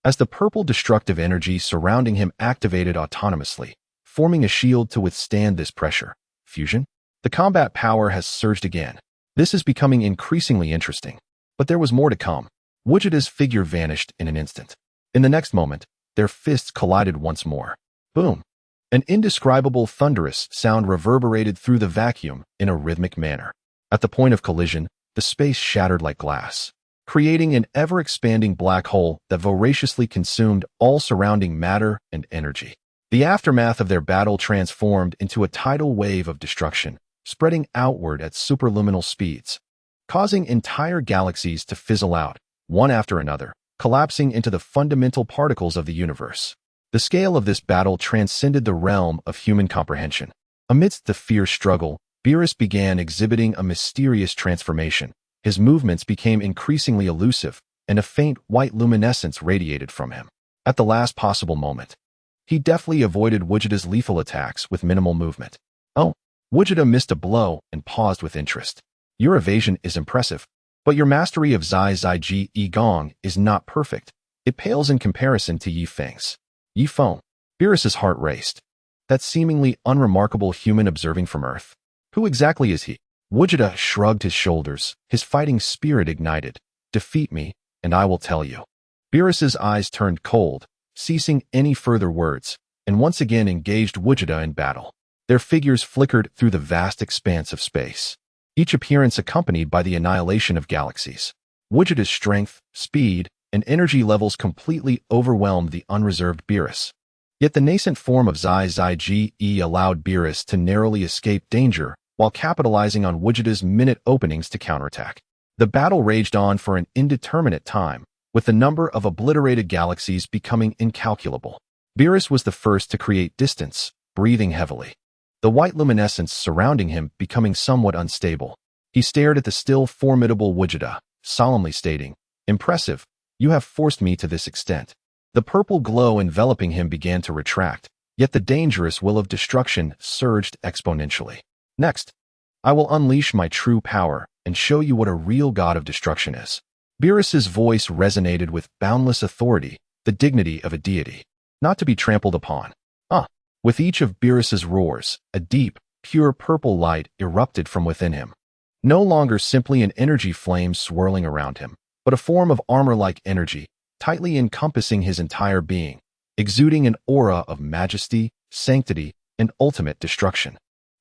Speaker 1: as the purple destructive energy surrounding him activated autonomously, forming a shield to withstand this pressure. Fusion? The combat power has surged again. This is becoming increasingly interesting. But there was more to come. Wichita's figure vanished in an instant. In the next moment, their fists collided once more. Boom! An indescribable thunderous sound reverberated through the vacuum in a rhythmic manner. At the point of collision, the space shattered like glass, creating an ever-expanding black hole that voraciously consumed all surrounding matter and energy. The aftermath of their battle transformed into a tidal wave of destruction, spreading outward at superluminal speeds, causing entire galaxies to fizzle out, one after another, collapsing into the fundamental particles of the universe. The scale of this battle transcended the realm of human comprehension. Amidst the fierce struggle, Beerus began exhibiting a mysterious transformation. His movements became increasingly elusive, and a faint white luminescence radiated from him. At the last possible moment, he deftly avoided Wichita's lethal attacks with minimal movement. Oh, Wichita missed a blow and paused with interest. Your evasion is impressive, but your mastery of Zai Ji Yi Gong is not perfect. It pales in comparison to Ye Feng's. Ye Feng. Beerus's heart raced. That seemingly unremarkable human observing from Earth. Who exactly is he? Wichita shrugged his shoulders, his fighting spirit ignited. Defeat me, and I will tell you. Beerus's eyes turned cold, ceasing any further words, and once again engaged Wichita in battle. Their figures flickered through the vast expanse of space, each appearance accompanied by the annihilation of galaxies. Wichita's strength, speed, and energy levels completely overwhelmed the unreserved Beerus. Yet the nascent form of Zai Ji Yi allowed Beerus to narrowly escape danger while capitalizing on Wichita's minute openings to counterattack. The battle raged on for an indeterminate time, with the number of obliterated galaxies becoming incalculable. Beerus was the first to create distance, breathing heavily, the white luminescence surrounding him becoming somewhat unstable. He stared at the still formidable Wichita, solemnly stating, "Impressive, you have forced me to this extent." The purple glow enveloping him began to retract, yet the dangerous will of destruction surged exponentially. Next, I will unleash my true power and show you what a real god of destruction is. Beerus's voice resonated with boundless authority, the dignity of a deity, not to be trampled upon. With each of Beerus's roars, a deep, pure purple light erupted from within him. No longer simply an energy flame swirling around him, but a form of armor-like energy, tightly encompassing his entire being, exuding an aura of majesty, sanctity, and ultimate destruction.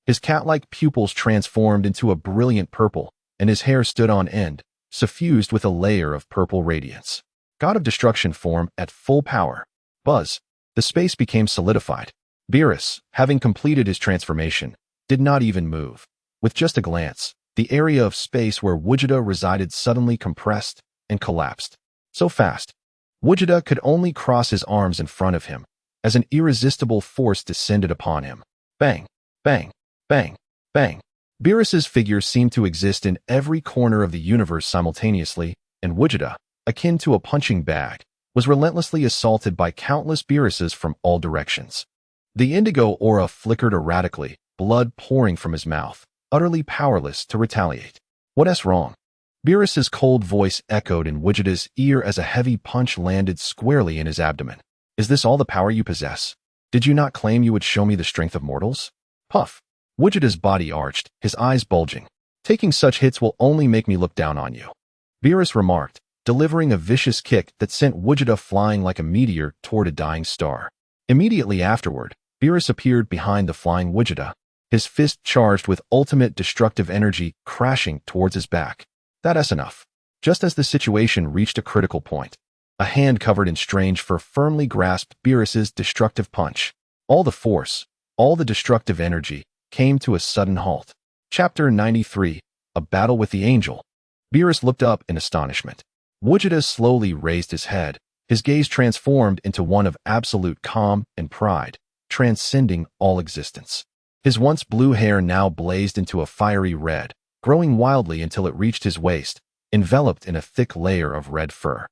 Speaker 1: His cat-like pupils transformed into a brilliant purple, and his hair stood on end, suffused with a layer of purple radiance. God of Destruction form at full power. Buzz. The space became solidified. Beerus, having completed his transformation, did not even move. With just a glance, the area of space where Wichita resided suddenly compressed and collapsed. So fast, Wichita could only cross his arms in front of him, as an irresistible force descended upon him. Bang, bang, bang, bang. Beerus's figure seemed to exist in every corner of the universe simultaneously, and Wujida, akin to a punching bag, was relentlessly assaulted by countless Beeruses from all directions. The indigo aura flickered erratically, blood pouring from his mouth, utterly powerless to retaliate. What's wrong? Beerus's cold voice echoed in Wujida's ear as a heavy punch landed squarely in his abdomen. Is this all the power you possess? Did you not claim you would show me the strength of mortals? Puff. Wujida's body arched, his eyes bulging. Taking such hits will only make me look down on you, Beerus remarked, delivering a vicious kick that sent Wujida flying like a meteor toward a dying star. Immediately afterward, Beerus appeared behind the flying Wujida, his fist charged with ultimate destructive energy crashing towards his back. That's enough. Just as the situation reached a critical point, a hand covered in strange fur firmly grasped Beerus's destructive punch. All the force, all the destructive energy, came to a sudden halt. Chapter 93, A Battle with the Angel. Beerus looked up in astonishment. Wujida slowly raised his head, his gaze transformed into one of absolute calm and pride, transcending all existence. His once blue hair now blazed into a fiery red, growing wildly until it reached his waist, enveloped in a thick layer of red fur.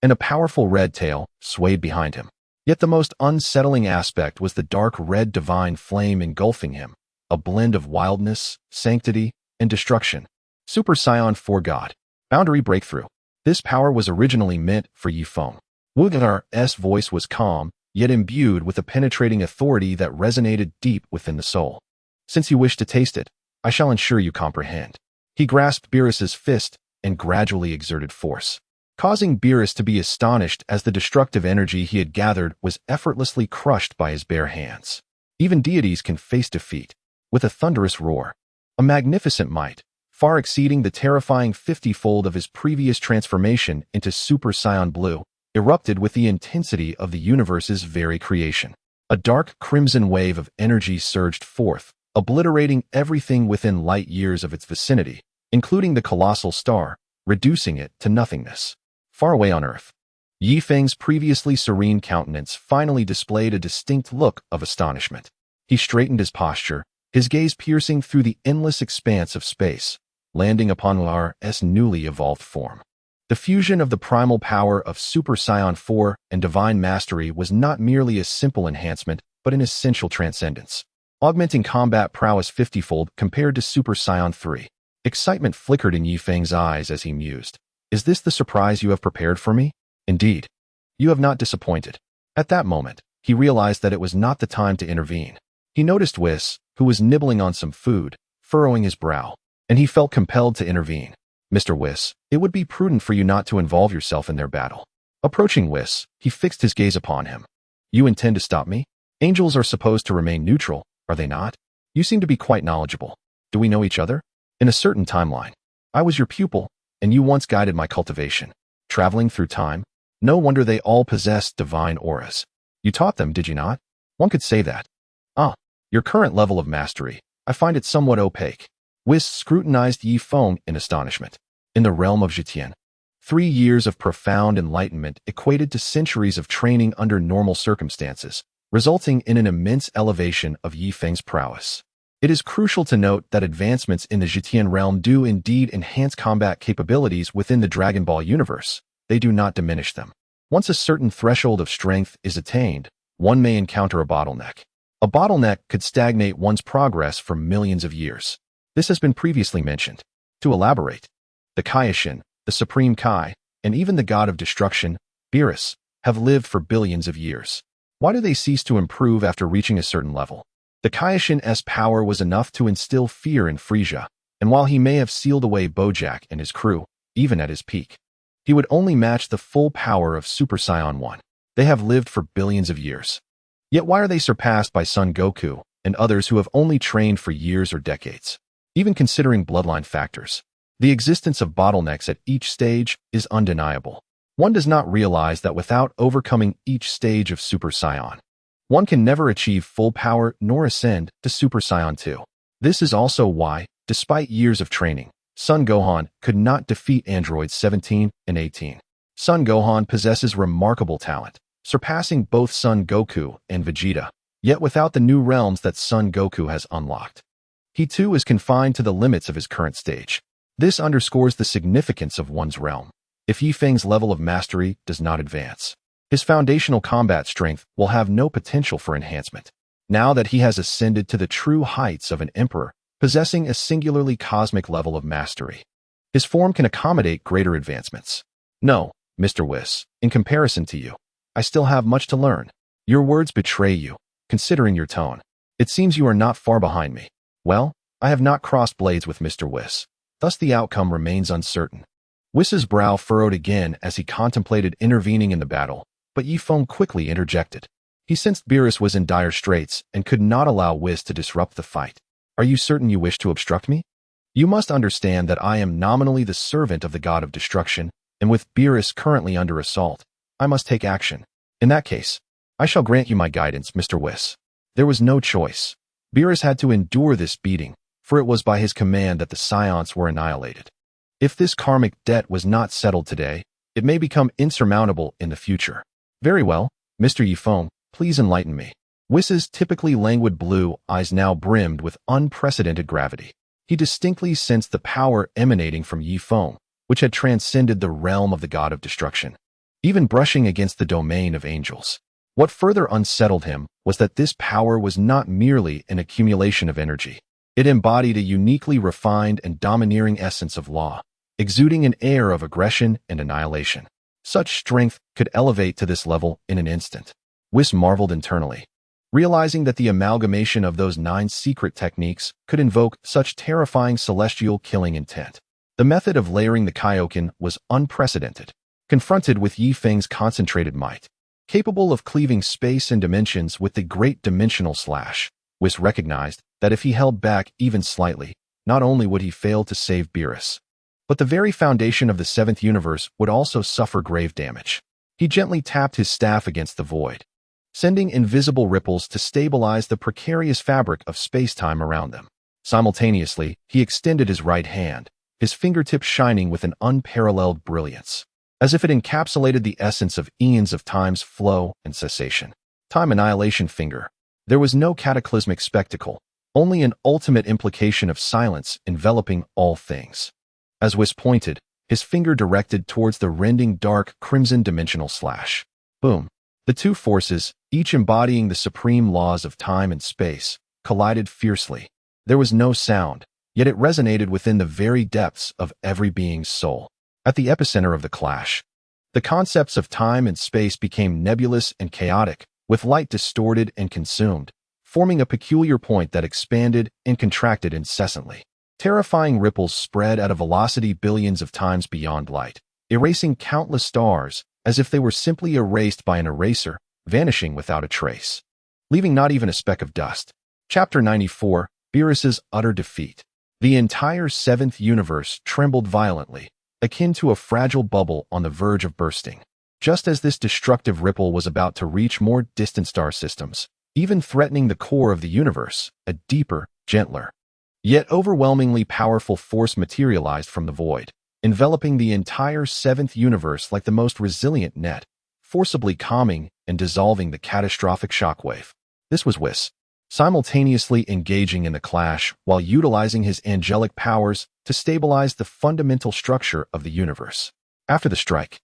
Speaker 1: And a powerful red tail swayed behind him. Yet the most unsettling aspect was the dark red divine flame engulfing him, a blend of wildness, sanctity, and destruction. Super Saiyan 4 God. Boundary breakthrough. This power was originally meant for Ye Feng. Wugar's voice was calm, yet imbued with a penetrating authority that resonated deep within the soul. Since you wish to taste it, I shall ensure you comprehend. He grasped Beerus's fist and gradually exerted force, causing Beerus to be astonished as the destructive energy he had gathered was effortlessly crushed by his bare hands. Even deities can face defeat. With a thunderous roar, a magnificent might, far exceeding the terrifying 50-fold of his previous transformation into Super Saiyan Blue, erupted with the intensity of the universe's very creation. A dark crimson wave of energy surged forth, obliterating everything within light years of its vicinity, including the colossal star, reducing it to nothingness. Far away on Earth, Ye Feng's previously serene countenance finally displayed a distinct look of astonishment. He straightened his posture, his gaze piercing through the endless expanse of space, landing upon Lars' newly evolved form. The fusion of the primal power of Super Saiyan 4 and Divine Mastery was not merely a simple enhancement, but an essential transcendence, augmenting combat prowess 50-fold compared to Super Saiyan 3. Excitement flickered in Ye Feng's eyes as he mused. Is this the surprise you have prepared for me? Indeed. You have not disappointed. At that moment, he realized that it was not the time to intervene. He noticed Whis, who was nibbling on some food, furrowing his brow, and he felt compelled to intervene. Mr. Whis, it would be prudent for you not to involve yourself in their battle. Approaching Whis, he fixed his gaze upon him. You intend to stop me? Angels are supposed to remain neutral, are they not? You seem to be quite knowledgeable. Do we know each other? In a certain timeline, I was your pupil, and you once guided my cultivation. Traveling through time, no wonder they all possessed divine auras. You taught them, did you not? One could say that. Your current level of mastery, I find it somewhat opaque. Whis scrutinized Ye Feng in astonishment. In the realm of Zhetian, 3 years of profound enlightenment equated to centuries of training under normal circumstances, resulting in an immense elevation of Ye Feng's prowess. It is crucial to note that advancements in the Zhetian realm do indeed enhance combat capabilities within the Dragon Ball universe. They do not diminish them. Once a certain threshold of strength is attained, one may encounter a bottleneck. A bottleneck could stagnate one's progress for millions of years. This has been previously mentioned. To elaborate, the Kaioshin, the Supreme Kai, and even the God of Destruction, Beerus, have lived for billions of years. Why do they cease to improve after reaching a certain level? The Kaioshin's power was enough to instill fear in Frieza, and while he may have sealed away Bojack and his crew, even at his peak, he would only match the full power of Super Saiyan 1. They have lived for billions of years. Yet why are they surpassed by Son Goku and others who have only trained for years or decades? Even considering bloodline factors, the existence of bottlenecks at each stage is undeniable. One does not realize that without overcoming each stage of Super Saiyan, one can never achieve full power nor ascend to Super Saiyan 2. This is also why, despite years of training, Son Gohan could not defeat androids 17 and 18. Son Gohan possesses remarkable talent, surpassing both Son Goku and Vegeta, yet without the new realms that Son Goku has unlocked. He too is confined to the limits of his current stage. This underscores the significance of one's realm. If Ye Feng's level of mastery does not advance, his foundational combat strength will have no potential for enhancement. Now that he has ascended to the true heights of an emperor, possessing a singularly cosmic level of mastery, his form can accommodate greater advancements. No, Mr. Whis, in comparison to you, I still have much to learn. Your words betray you, considering your tone. It seems you are not far behind me. Well, I have not crossed blades with Mr. Whis, thus the outcome remains uncertain. Whis's brow furrowed again as he contemplated intervening in the battle, but Ye Feng quickly interjected. He sensed Beerus was in dire straits and could not allow Whis to disrupt the fight. Are you certain you wish to obstruct me? You must understand that I am nominally the servant of the god of destruction, and with Beerus currently under assault, I must take action. In that case, I shall grant you my guidance, Mr. Whis. There was no choice. Beerus had to endure this beating, for it was by his command that the Scions were annihilated. If this karmic debt was not settled today, it may become insurmountable in the future. Very well, Mr. Ye Feng, please enlighten me. Whis's typically languid blue eyes now brimmed with unprecedented gravity. He distinctly sensed the power emanating from Ye Feng, which had transcended the realm of the god of destruction, even brushing against the domain of angels. What further unsettled him was that this power was not merely an accumulation of energy. It embodied a uniquely refined and domineering essence of law, exuding an air of aggression and annihilation. Such strength could elevate to this level in an instant. Whis marveled internally, realizing that the amalgamation of those 9 secret techniques could invoke such terrifying celestial killing intent. The method of layering the Kaioken was unprecedented. Confronted with Ye Feng's concentrated might, capable of cleaving space and dimensions with the great dimensional slash, Whis recognized that if he held back even slightly, not only would he fail to save Beerus, but the very foundation of the 7th universe would also suffer grave damage. He gently tapped his staff against the void, sending invisible ripples to stabilize the precarious fabric of space-time around them. Simultaneously, he extended his right hand, his fingertips shining with an unparalleled brilliance, as if it encapsulated the essence of eons of time's flow and cessation. Time Annihilation Finger. There was no cataclysmic spectacle, only an ultimate implication of silence enveloping all things. As Whis pointed, his finger directed towards the rending dark crimson dimensional slash. Boom. The two forces, each embodying the supreme laws of time and space, collided fiercely. There was no sound, yet it resonated within the very depths of every being's soul. At the epicenter of the clash, the concepts of time and space became nebulous and chaotic, with light distorted and consumed, forming a peculiar point that expanded and contracted incessantly. Terrifying ripples spread at a velocity billions of times beyond light, erasing countless stars as if they were simply erased by an eraser, vanishing without a trace, leaving not even a speck of dust. Chapter 94, Beerus's Utter Defeat. The entire 7th universe trembled violently, akin to a fragile bubble on the verge of bursting. Just as this destructive ripple was about to reach more distant star systems, even threatening the core of the universe, a deeper, gentler, yet overwhelmingly powerful force materialized from the void, enveloping the entire 7th universe like the most resilient net, forcibly calming and dissolving the catastrophic shockwave. This was Whis, simultaneously engaging in the clash while utilizing his angelic powers to stabilize the fundamental structure of the universe. After the strike,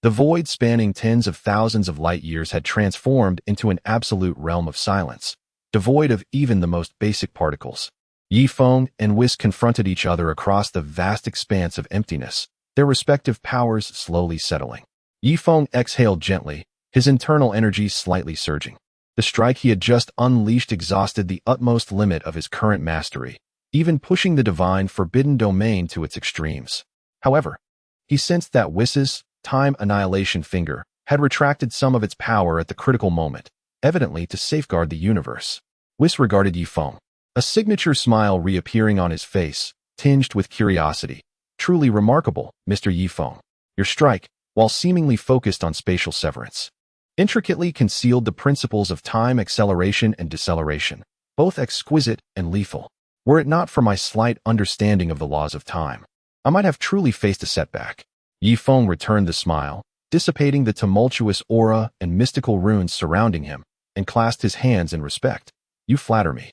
Speaker 1: the void spanning tens of thousands of light years had transformed into an absolute realm of silence, devoid of even the most basic particles. Ye Feng and Whis confronted each other across the vast expanse of emptiness, their respective powers slowly settling. Ye Feng exhaled gently, his internal energy slightly surging. The strike he had just unleashed exhausted the utmost limit of his current mastery, even pushing the divine forbidden domain to its extremes. However, he sensed that Whis's Time Annihilation Finger had retracted some of its power at the critical moment, evidently to safeguard the universe. Whis regarded Ye Feng, a signature smile reappearing on his face, tinged with curiosity. Truly remarkable, Mr. Ye Feng. Your strike, while seemingly focused on spatial severance, intricately concealed the principles of time acceleration and deceleration, both exquisite and lethal. Were it not for my slight understanding of the laws of time, I might have truly faced a setback. Ye Feng returned the smile, dissipating the tumultuous aura and mystical runes surrounding him, and clasped his hands in respect. "You flatter me,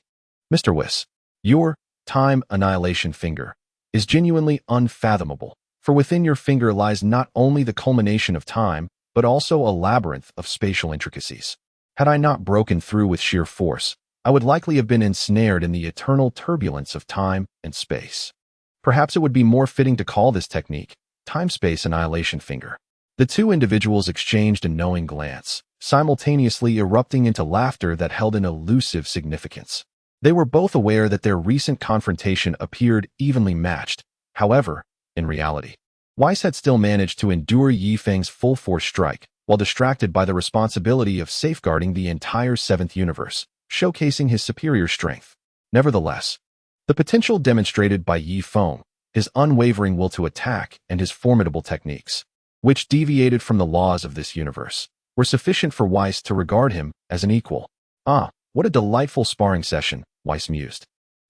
Speaker 1: Mr. Whis. Your time annihilation finger is genuinely unfathomable, for within your finger lies not only the culmination of time, but also a labyrinth of spatial intricacies. Had I not broken through with sheer force, I would likely have been ensnared in the eternal turbulence of time and space. Perhaps it would be more fitting to call this technique time-space annihilation finger." The two individuals exchanged a knowing glance, simultaneously erupting into laughter that held an elusive significance. They were both aware that their recent confrontation appeared evenly matched. However, in reality, Weiss had still managed to endure Ye Feng's full-force strike, while distracted by the responsibility of safeguarding the entire seventh universe, showcasing his superior strength. Nevertheless, the potential demonstrated by Ye Feng, his unwavering will to attack, and his formidable techniques, which deviated from the laws of this universe, were sufficient for Weiss to regard him as an equal. "Ah, what a delightful sparring session," Weiss mused,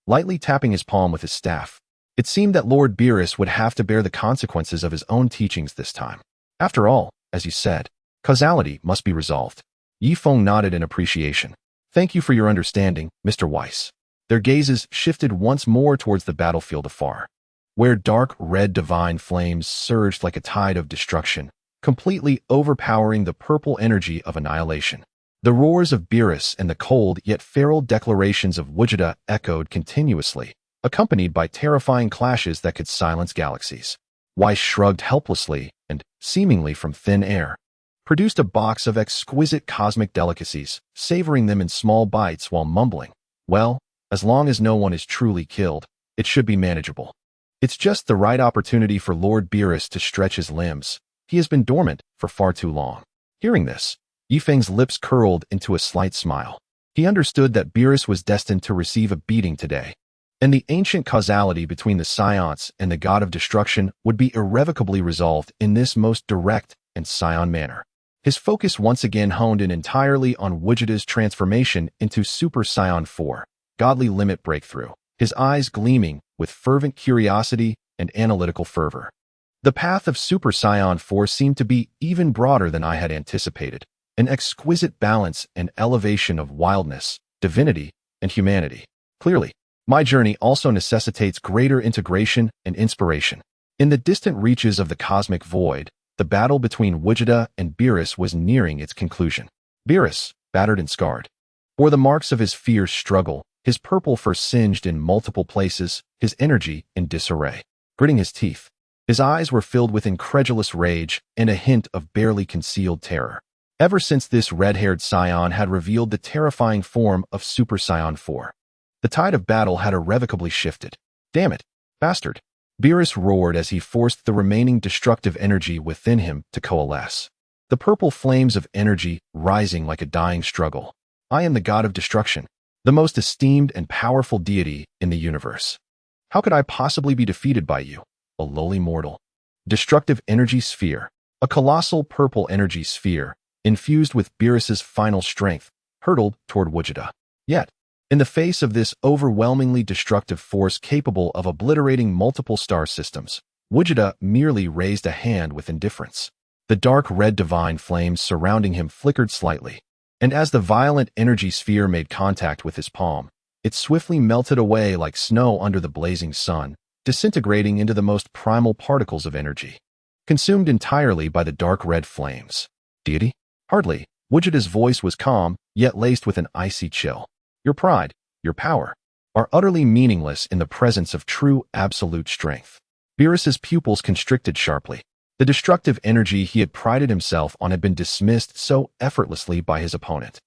Speaker 1: lightly tapping his palm with his staff. It seemed that Lord Beerus would have to bear the consequences of his own teachings this time. After all, as you said, causality must be resolved. Ye Feng nodded in appreciation. "Thank you for your understanding, Mr. Weiss." Their gazes shifted once more towards the battlefield afar, where dark red divine flames surged like a tide of destruction, completely overpowering the purple energy of annihilation. The roars of Beerus and the cold yet feral declarations of Wujida echoed continuously, accompanied by terrifying clashes that could silence galaxies. Weiss shrugged helplessly and, seemingly from thin air, produced a box of exquisite cosmic delicacies, savoring them in small bites while mumbling, "Well, as long as no one is truly killed, it should be manageable. It's just the right opportunity for Lord Beerus to stretch his limbs. He has been dormant for far too long." Hearing this, Ye Feng's lips curled into a slight smile. He understood that Beerus was destined to receive a beating today, and the ancient causality between the Scions and the god of destruction would be irrevocably resolved in this most direct and Scion manner. His focus once again honed in entirely on Wujida's transformation into Super Scion 4, Godly Limit Breakthrough, his eyes gleaming with fervent curiosity and analytical fervor. The path of Super Scion 4 seemed to be even broader than I had anticipated, an exquisite balance and elevation of wildness, divinity, and humanity. Clearly, my journey also necessitates greater integration and inspiration. In the distant reaches of the cosmic void, the battle between Wujida and Beerus was nearing its conclusion. Beerus, battered and scarred, bore the marks of his fierce struggle, his purple fur singed in multiple places, his energy in disarray. Gritting his teeth, his eyes were filled with incredulous rage and a hint of barely concealed terror. Ever since this red-haired Scion had revealed the terrifying form of Super Scion 4, the tide of battle had irrevocably shifted. "Damn it, bastard!" Beerus roared as he forced the remaining destructive energy within him to coalesce. The purple flames of energy rising like a dying struggle. "I am the god of destruction, the most esteemed and powerful deity in the universe. How could I possibly be defeated by you, a lowly mortal?" Destructive energy sphere, a colossal purple energy sphere, infused with Beerus's final strength, hurtled toward Wujida. Yet, in the face of this overwhelmingly destructive force capable of obliterating multiple star systems, Wujida merely raised a hand with indifference. The dark red divine flames surrounding him flickered slightly, and as the violent energy sphere made contact with his palm, it swiftly melted away like snow under the blazing sun, disintegrating into the most primal particles of energy, consumed entirely by the dark red flames. "Deity?" "Hardly." Wujida's voice was calm, yet laced with an icy chill. "Your pride, your power, are utterly meaningless in the presence of true absolute strength." Beerus's pupils constricted sharply. The destructive energy he had prided himself on had been dismissed so effortlessly by his opponent.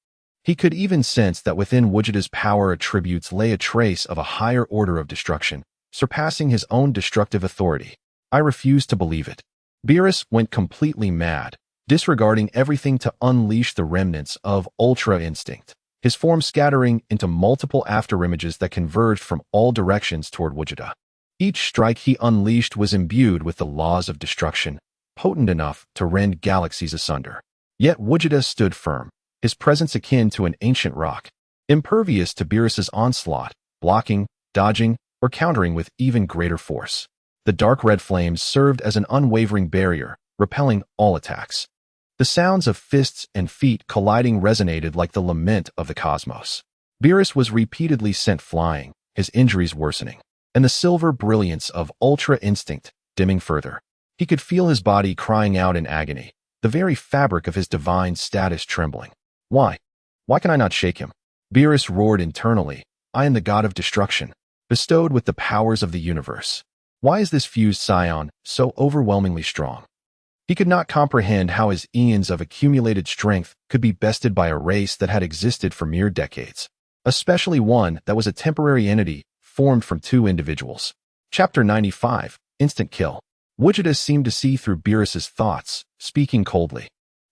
Speaker 1: He could even sense that within Wujida's power attributes lay a trace of a higher order of destruction, surpassing his own destructive authority. I refused to believe it. Beerus went completely mad, disregarding everything to unleash the remnants of Ultra Instinct, his form scattering into multiple afterimages that converged from all directions toward Wujida. Each strike he unleashed was imbued with the laws of destruction, potent enough to rend galaxies asunder. Yet Wujida stood firm, his presence akin to an ancient rock, impervious to Beerus's onslaught, blocking, dodging, or countering with even greater force. The dark red flames served as an unwavering barrier, repelling all attacks. The sounds of fists and feet colliding resonated like the lament of the cosmos. Beerus was repeatedly sent flying, his injuries worsening, and the silver brilliance of Ultra Instinct dimming further. He could feel his body crying out in agony, the very fabric of his divine status trembling. Why? Why can I not shake him? Beerus roared internally. I am the god of destruction, bestowed with the powers of the universe. Why is this fused scion so overwhelmingly strong? He could not comprehend how his eons of accumulated strength could be bested by a race that had existed for mere decades, especially one that was a temporary entity formed from two individuals. Chapter 95, Instant Kill. Wujida seemed to see through Beerus's thoughts, speaking coldly.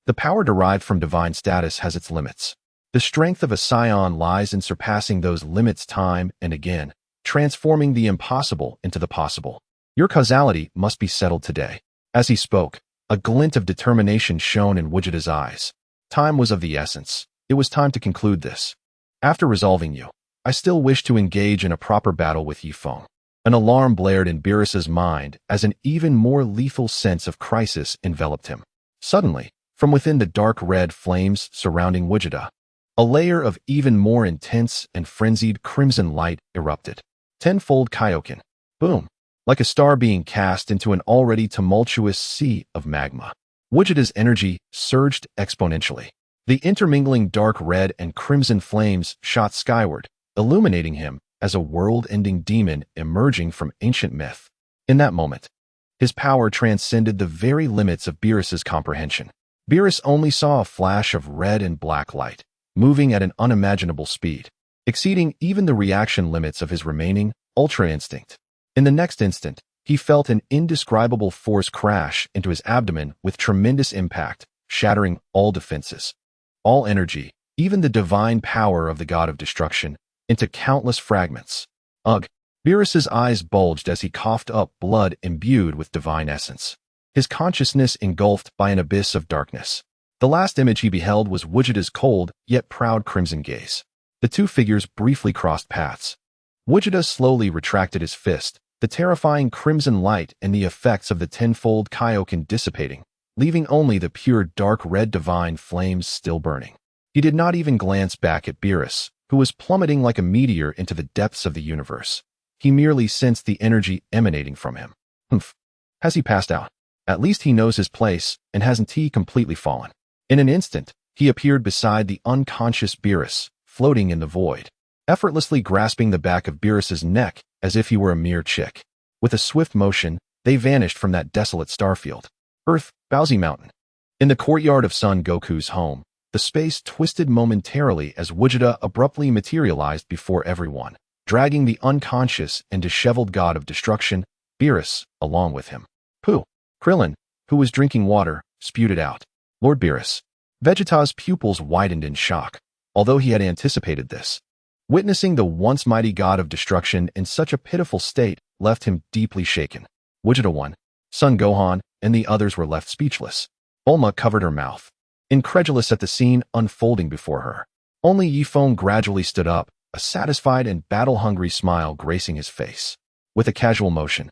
Speaker 1: The power derived from divine status has its limits. The strength of a scion lies in surpassing those limits time and again, transforming the impossible into the possible. Your causality must be settled today. As he spoke, a glint of determination shone in Wujida's eyes. Time was of the essence. It was time to conclude this. After resolving you, I still wish to engage in a proper battle with Ye Feng. An alarm blared in Beerus's mind as an even more lethal sense of crisis enveloped him. Suddenly, from within the dark red flames surrounding Wujida, a layer of even more intense and frenzied crimson light erupted. Tenfold Kaioken. Boom. Like a star being cast into an already tumultuous sea of magma. Wujida's energy surged exponentially. The intermingling dark red and crimson flames shot skyward, illuminating him as a world-ending demon emerging from ancient myth. In that moment, his power transcended the very limits of Beerus's comprehension. Beerus only saw a flash of red and black light, moving at an unimaginable speed, exceeding even the reaction limits of his remaining Ultra Instinct. In the next instant, he felt an indescribable force crash into his abdomen with tremendous impact, shattering all defenses, all energy, even the divine power of the god of destruction, into countless fragments. Ugh! Beerus's eyes bulged as he coughed up blood imbued with divine essence, his consciousness engulfed by an abyss of darkness. The last image he beheld was Wujida's cold, yet proud crimson gaze. The two figures briefly crossed paths. Wujida slowly retracted his fist, the terrifying crimson light and the effects of the tenfold Kaioken dissipating, leaving only the pure dark red divine flames still burning. He did not even glance back at Beerus, who was plummeting like a meteor into the depths of the universe. He merely sensed the energy emanating from him. Humph. Has he passed out? At least he knows his place, and hasn't he completely fallen? In an instant, he appeared beside the unconscious Beerus, floating in the void, effortlessly grasping the back of Beerus's neck as if he were a mere chick. With a swift motion, they vanished from that desolate starfield. Earth, Baozi Mountain. In the courtyard of Son Goku's home, the space twisted momentarily as Wujida abruptly materialized before everyone, dragging the unconscious and disheveled god of destruction, Beerus, along with him. Pooh! Krillin, who was drinking water, spewed it out. Lord Beerus. Vegeta's pupils widened in shock, although he had anticipated this. Witnessing the once mighty god of destruction in such a pitiful state left him deeply shaken. Wujida won. Son Gohan and the others were left speechless. Bulma covered her mouth, incredulous at the scene unfolding before her. Only Ye Feng gradually stood up, a satisfied and battle-hungry smile gracing his face. With a casual motion,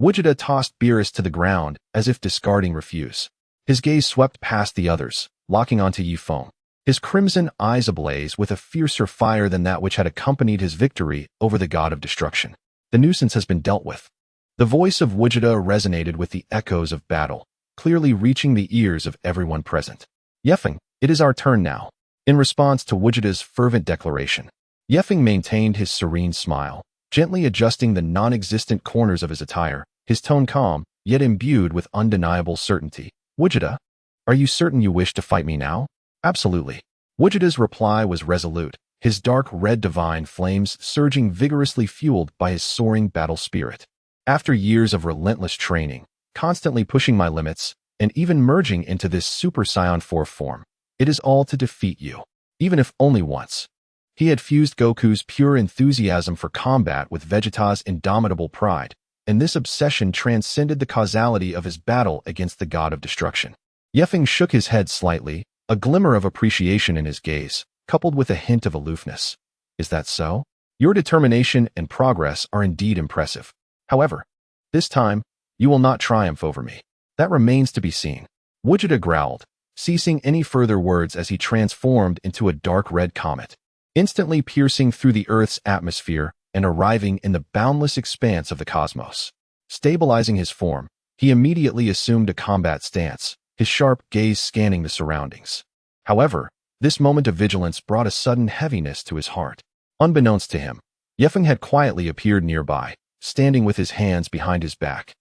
Speaker 1: Wujida tossed Beerus to the ground as if discarding refuse. His gaze swept past the others, locking onto Ye Feng, his crimson eyes ablaze with a fiercer fire than that which had accompanied his victory over the god of destruction. The nuisance has been dealt with. The voice of Wujida resonated with the echoes of battle, clearly reaching the ears of everyone present. Ye Feng, it is our turn now. In response to Wujida's fervent declaration, Ye Feng maintained his serene smile, gently adjusting the non-existent corners of his attire, his tone calm, yet imbued with undeniable certainty. Wujida, are you certain you wish to fight me now? Absolutely. Wujida's reply was resolute, his dark red divine flames surging vigorously fueled by his soaring battle spirit. After years of relentless training, constantly pushing my limits, and even merging into this Super Saiyan 4 form, it is all to defeat you, even if only once. He had fused Goku's pure enthusiasm for combat with Vegeta's indomitable pride, and this obsession transcended the causality of his battle against the god of destruction. Ye Feng shook his head slightly, a glimmer of appreciation in his gaze, coupled with a hint of aloofness. Is that so? Your determination and progress are indeed impressive. However, this time, you will not triumph over me. That remains to be seen. Wujida growled, ceasing any further words as he transformed into a dark red comet, instantly piercing through the Earth's atmosphere and arriving in the boundless expanse of the cosmos. Stabilizing his form, he immediately assumed a combat stance, his sharp gaze scanning the surroundings. However, this moment of vigilance brought a sudden heaviness to his heart. Unbeknownst to him, Ye Feng had quietly appeared nearby, standing with his hands behind his back,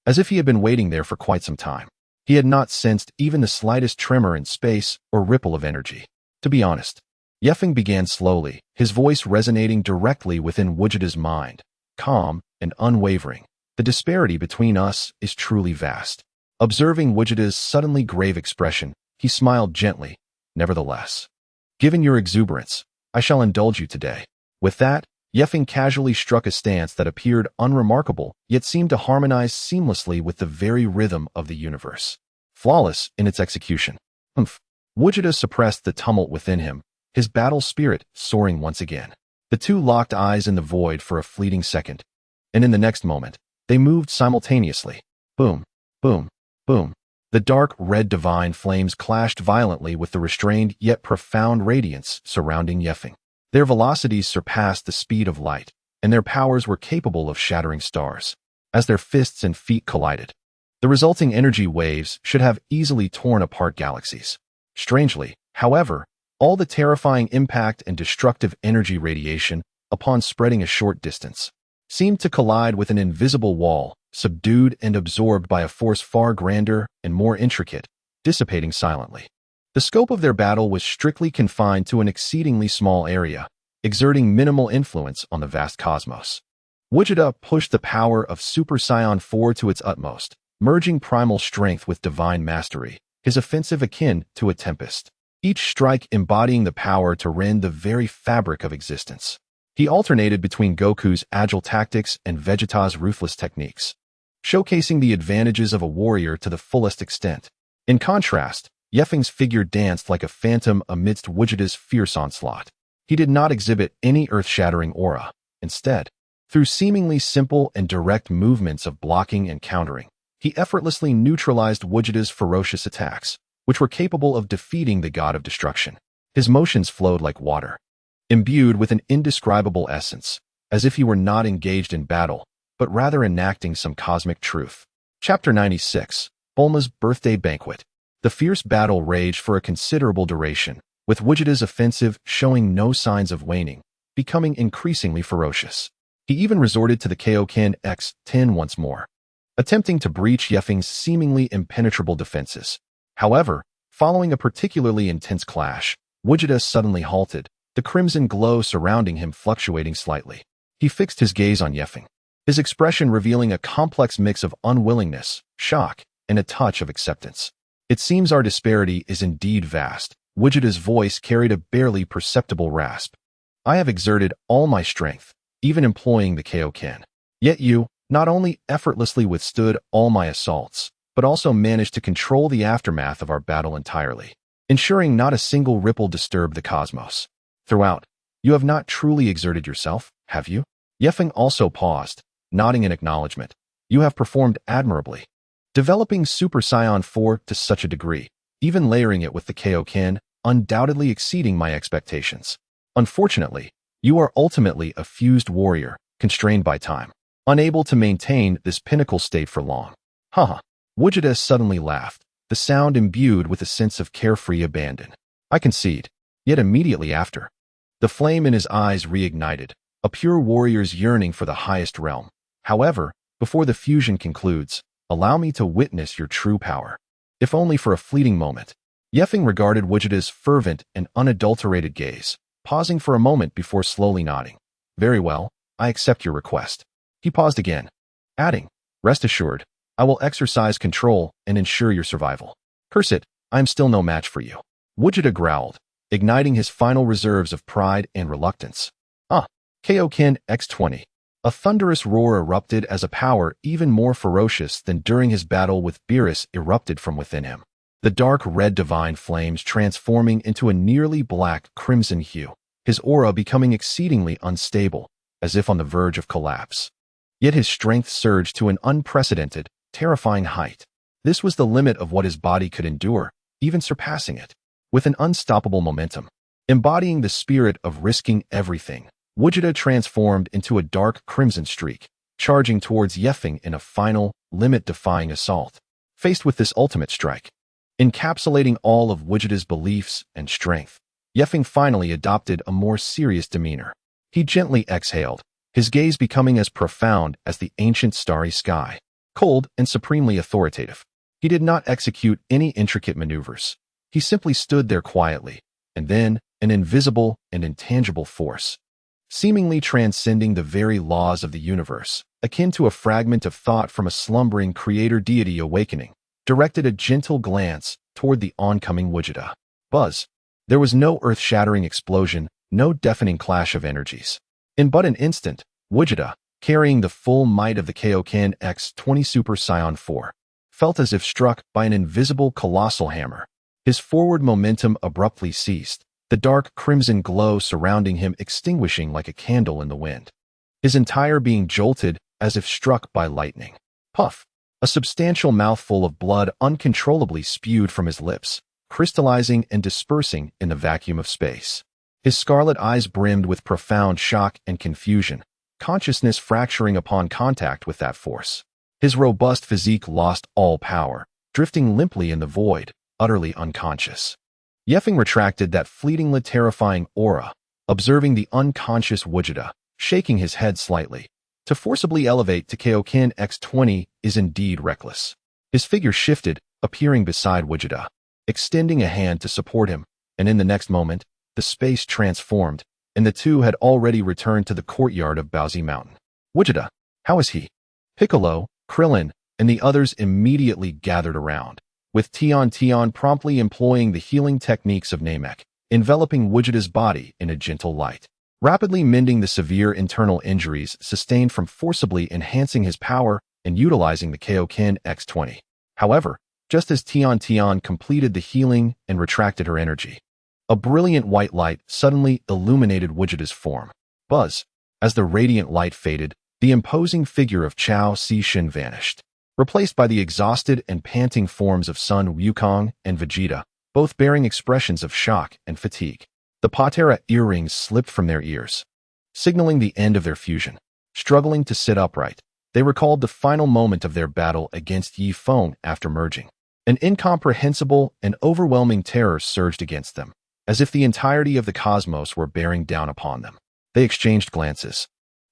Speaker 1: as if he had been waiting there for quite some time. He had not sensed even the slightest tremor in space or ripple of energy. To be honest, Ye Feng began slowly, his voice resonating directly within Wujida's mind, calm and unwavering. The disparity between us is truly vast. Observing Wujida's suddenly grave expression, he smiled gently. Nevertheless, given your exuberance, I shall indulge you today. With that, Ye Feng casually struck a stance that appeared unremarkable, yet seemed to harmonize seamlessly with the very rhythm of the universe. Flawless in its execution. Wujida suppressed the tumult within him, his battle spirit soaring once again. The two locked eyes in the void for a fleeting second, and in the next moment, they moved simultaneously. Boom, boom, boom. The dark red divine flames clashed violently with the restrained yet profound radiance surrounding Ye Feng. Their velocities surpassed the speed of light, and their powers were capable of shattering stars. As their fists and feet collided, the resulting energy waves should have easily torn apart galaxies. Strangely, however, all the terrifying impact and destructive energy radiation, upon spreading a short distance, seemed to collide with an invisible wall, subdued and absorbed by a force far grander and more intricate, dissipating silently. The scope of their battle was strictly confined to an exceedingly small area, exerting minimal influence on the vast cosmos. Wujida pushed the power of Super Saiyan 4 to its utmost, merging primal strength with divine mastery, his offensive akin to a tempest, each strike embodying the power to rend the very fabric of existence. He alternated between Goku's agile tactics and Vegeta's ruthless techniques, showcasing the advantages of a warrior to the fullest extent. In contrast, Ye Feng's figure danced like a phantom amidst Wujida's fierce onslaught. He did not exhibit any earth-shattering aura. Instead, through seemingly simple and direct movements of blocking and countering, he effortlessly neutralized Wujida's ferocious attacks, which were capable of defeating the god of destruction. His motions flowed like water, imbued with an indescribable essence, as if he were not engaged in battle, but rather enacting some cosmic truth. Chapter 96, Bulma's Birthday Banquet. The fierce battle raged for a considerable duration, with Wujida's offensive showing no signs of waning, becoming increasingly ferocious. He even resorted to the Kaioken X-10 once more, attempting to breach Ye Feng's seemingly impenetrable defenses. However, following a particularly intense clash, Wujida suddenly halted, the crimson glow surrounding him fluctuating slightly. He fixed his gaze on Ye Feng, his expression revealing a complex mix of unwillingness, shock, and a touch of acceptance. It seems our disparity is indeed vast. Wujida's voice carried a barely perceptible rasp. I have exerted all my strength, even employing the Kaioken. Yet you not only effortlessly withstood all my assaults, but also managed to control the aftermath of our battle entirely, ensuring not a single ripple disturbed the cosmos. Throughout, you have not truly exerted yourself, have you? Ye Feng also paused, nodding in acknowledgement. You have performed admirably. Developing Super Saiyan 4 to such a degree, even layering it with the Kaioken, undoubtedly exceeding my expectations. Unfortunately, you are ultimately a fused warrior, constrained by time, unable to maintain this pinnacle state for long. Haha. Wujida suddenly laughed, the sound imbued with a sense of carefree abandon. I concede. Yet immediately after, the flame in his eyes reignited, a pure warrior's yearning for the highest realm. However, before the fusion concludes, allow me to witness your true power. If only for a fleeting moment. Ye Feng regarded Wujida's fervent and unadulterated gaze, pausing for a moment before slowly nodding. Very well, I accept your request. He paused again, adding, rest assured, I will exercise control and ensure your survival. Curse it, I am still no match for you. Wujida growled, igniting his final reserves of pride and reluctance. Kaioken X-20. A thunderous roar erupted as a power even more ferocious than during his battle with Beerus erupted from within him. The dark red divine flames transforming into a nearly black crimson hue, his aura becoming exceedingly unstable, as if on the verge of collapse. Yet his strength surged to an unprecedented, terrifying height. This was the limit of what his body could endure, even surpassing it. With an unstoppable momentum, embodying the spirit of risking everything, Wujida transformed into a dark crimson streak, charging towards Ye Feng in a final, limit-defying assault. Faced with this ultimate strike, encapsulating all of Wujida's beliefs and strength, Ye Feng finally adopted a more serious demeanor. He gently exhaled, his gaze becoming as profound as the ancient starry sky, cold and supremely authoritative. He did not execute any intricate maneuvers. He simply stood there quietly, and then, an invisible and intangible force, seemingly transcending the very laws of the universe, akin to a fragment of thought from a slumbering creator deity awakening, directed a gentle glance toward the oncoming Wujida. Buzz. There was no earth-shattering explosion, no deafening clash of energies. In but an instant, Wujida, carrying the full might of the Kaioken X-20 Super Saiyan 4, felt as if struck by an invisible colossal hammer. His forward momentum abruptly ceased, the dark crimson glow surrounding him extinguishing like a candle in the wind. His entire being jolted as if struck by lightning. Puff! A substantial mouthful of blood uncontrollably spewed from his lips, crystallizing and dispersing in the vacuum of space. His scarlet eyes brimmed with profound shock and confusion, consciousness fracturing upon contact with that force. His robust physique lost all power, drifting limply in the void, utterly unconscious. Ye Feng retracted that fleetingly terrifying aura, observing the unconscious Wujida, shaking his head slightly. To forcibly elevate to Kaioken X-20 is indeed reckless. His figure shifted, appearing beside Wujida, extending a hand to support him, and in the next moment, the space transformed, and the two had already returned to the courtyard of Baozi Mountain. Wujida, how is he? Piccolo, Krillin, and the others immediately gathered around, with Tian promptly employing the healing techniques of Namek, enveloping Wujida's body in a gentle light, rapidly mending the severe internal injuries sustained from forcibly enhancing his power and utilizing the Kaioken X-20. However, just as Tian completed the healing and retracted her energy, a brilliant white light suddenly illuminated Wujida's form. Buzz. As the radiant light faded, the imposing figure of Chao Xishin vanished, replaced by the exhausted and panting forms of Sun Wukong and Vegeta, both bearing expressions of shock and fatigue. The Patera earrings slipped from their ears, signaling the end of their fusion. Struggling to sit upright, they recalled the final moment of their battle against Ye Feng after merging. An incomprehensible and overwhelming terror surged against them, as if the entirety of the cosmos were bearing down upon them. They exchanged glances,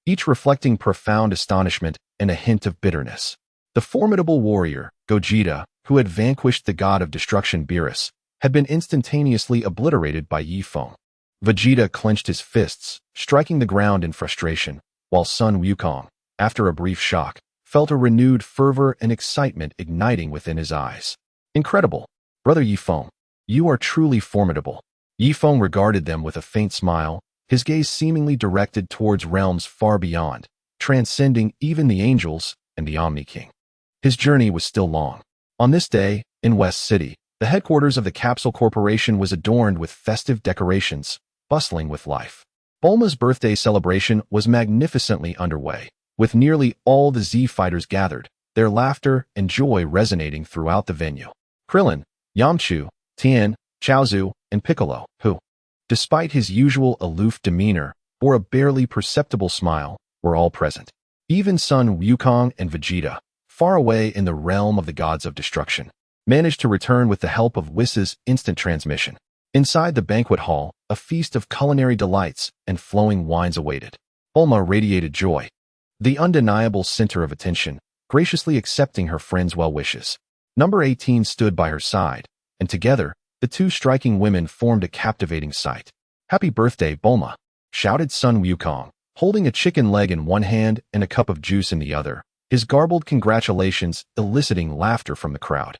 Speaker 1: each reflecting profound astonishment and a hint of bitterness. The formidable warrior, Gogeta, who had vanquished the god of destruction Beerus, had been instantaneously obliterated by Ye Feng. Vegeta clenched his fists, striking the ground in frustration, while Sun Wukong, after a brief shock, felt a renewed fervor and excitement igniting within his eyes. Incredible! Brother Ye Feng, you are truly formidable. Ye Feng regarded them with a faint smile, his gaze seemingly directed towards realms far beyond, transcending even the angels and the Omni King. His journey was still long. On this day, in West City, the headquarters of the Capsule Corporation was adorned with festive decorations, bustling with life. Bulma's birthday celebration was magnificently underway, with nearly all the Z fighters gathered, their laughter and joy resonating throughout the venue. Krillin, Yamchu, Tien, Chaozu, and Piccolo, who, despite his usual aloof demeanor, bore a barely perceptible smile, were all present. Even Sun Wukong and Vegeta, far away in the realm of the gods of destruction, managed to return with the help of Whis' instant transmission. Inside the banquet hall, a feast of culinary delights and flowing wines awaited. Bulma radiated joy, the undeniable center of attention, graciously accepting her friend's well wishes. Number 18 stood by her side, and together, the two striking women formed a captivating sight. "Happy birthday, Bulma!" shouted Sun Wukong, holding a chicken leg in one hand and a cup of juice in the other, his garbled congratulations eliciting laughter from the crowd.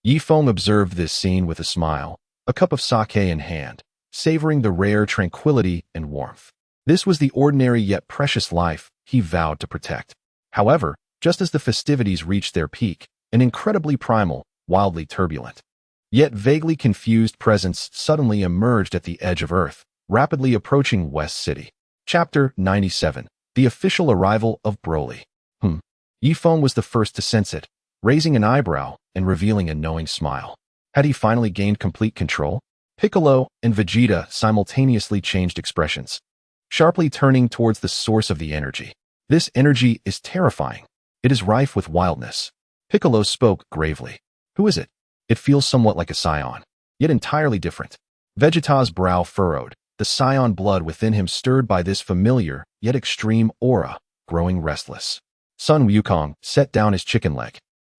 Speaker 1: Ye Feng observed this scene with a smile, a cup of sake in hand, savoring the rare tranquility and warmth. This was the ordinary yet precious life he vowed to protect. However, just as the festivities reached their peak, an incredibly primal, wildly turbulent, yet vaguely confused presence suddenly emerged at the edge of Earth, rapidly approaching West City. Chapter 97. The Official Arrival of Broly. Ye Feng was the first to sense it, raising an eyebrow and revealing a knowing smile. Had he finally gained complete control? Piccolo and Vegeta simultaneously changed expressions, sharply turning towards the source of the energy. This energy is terrifying. It is rife with wildness. Piccolo spoke gravely. Who is it? It feels somewhat like a scion, yet entirely different. Vegeta's brow furrowed, the scion blood within him stirred by this familiar, yet extreme aura, growing restless. Sun Wukong set down his chicken leg,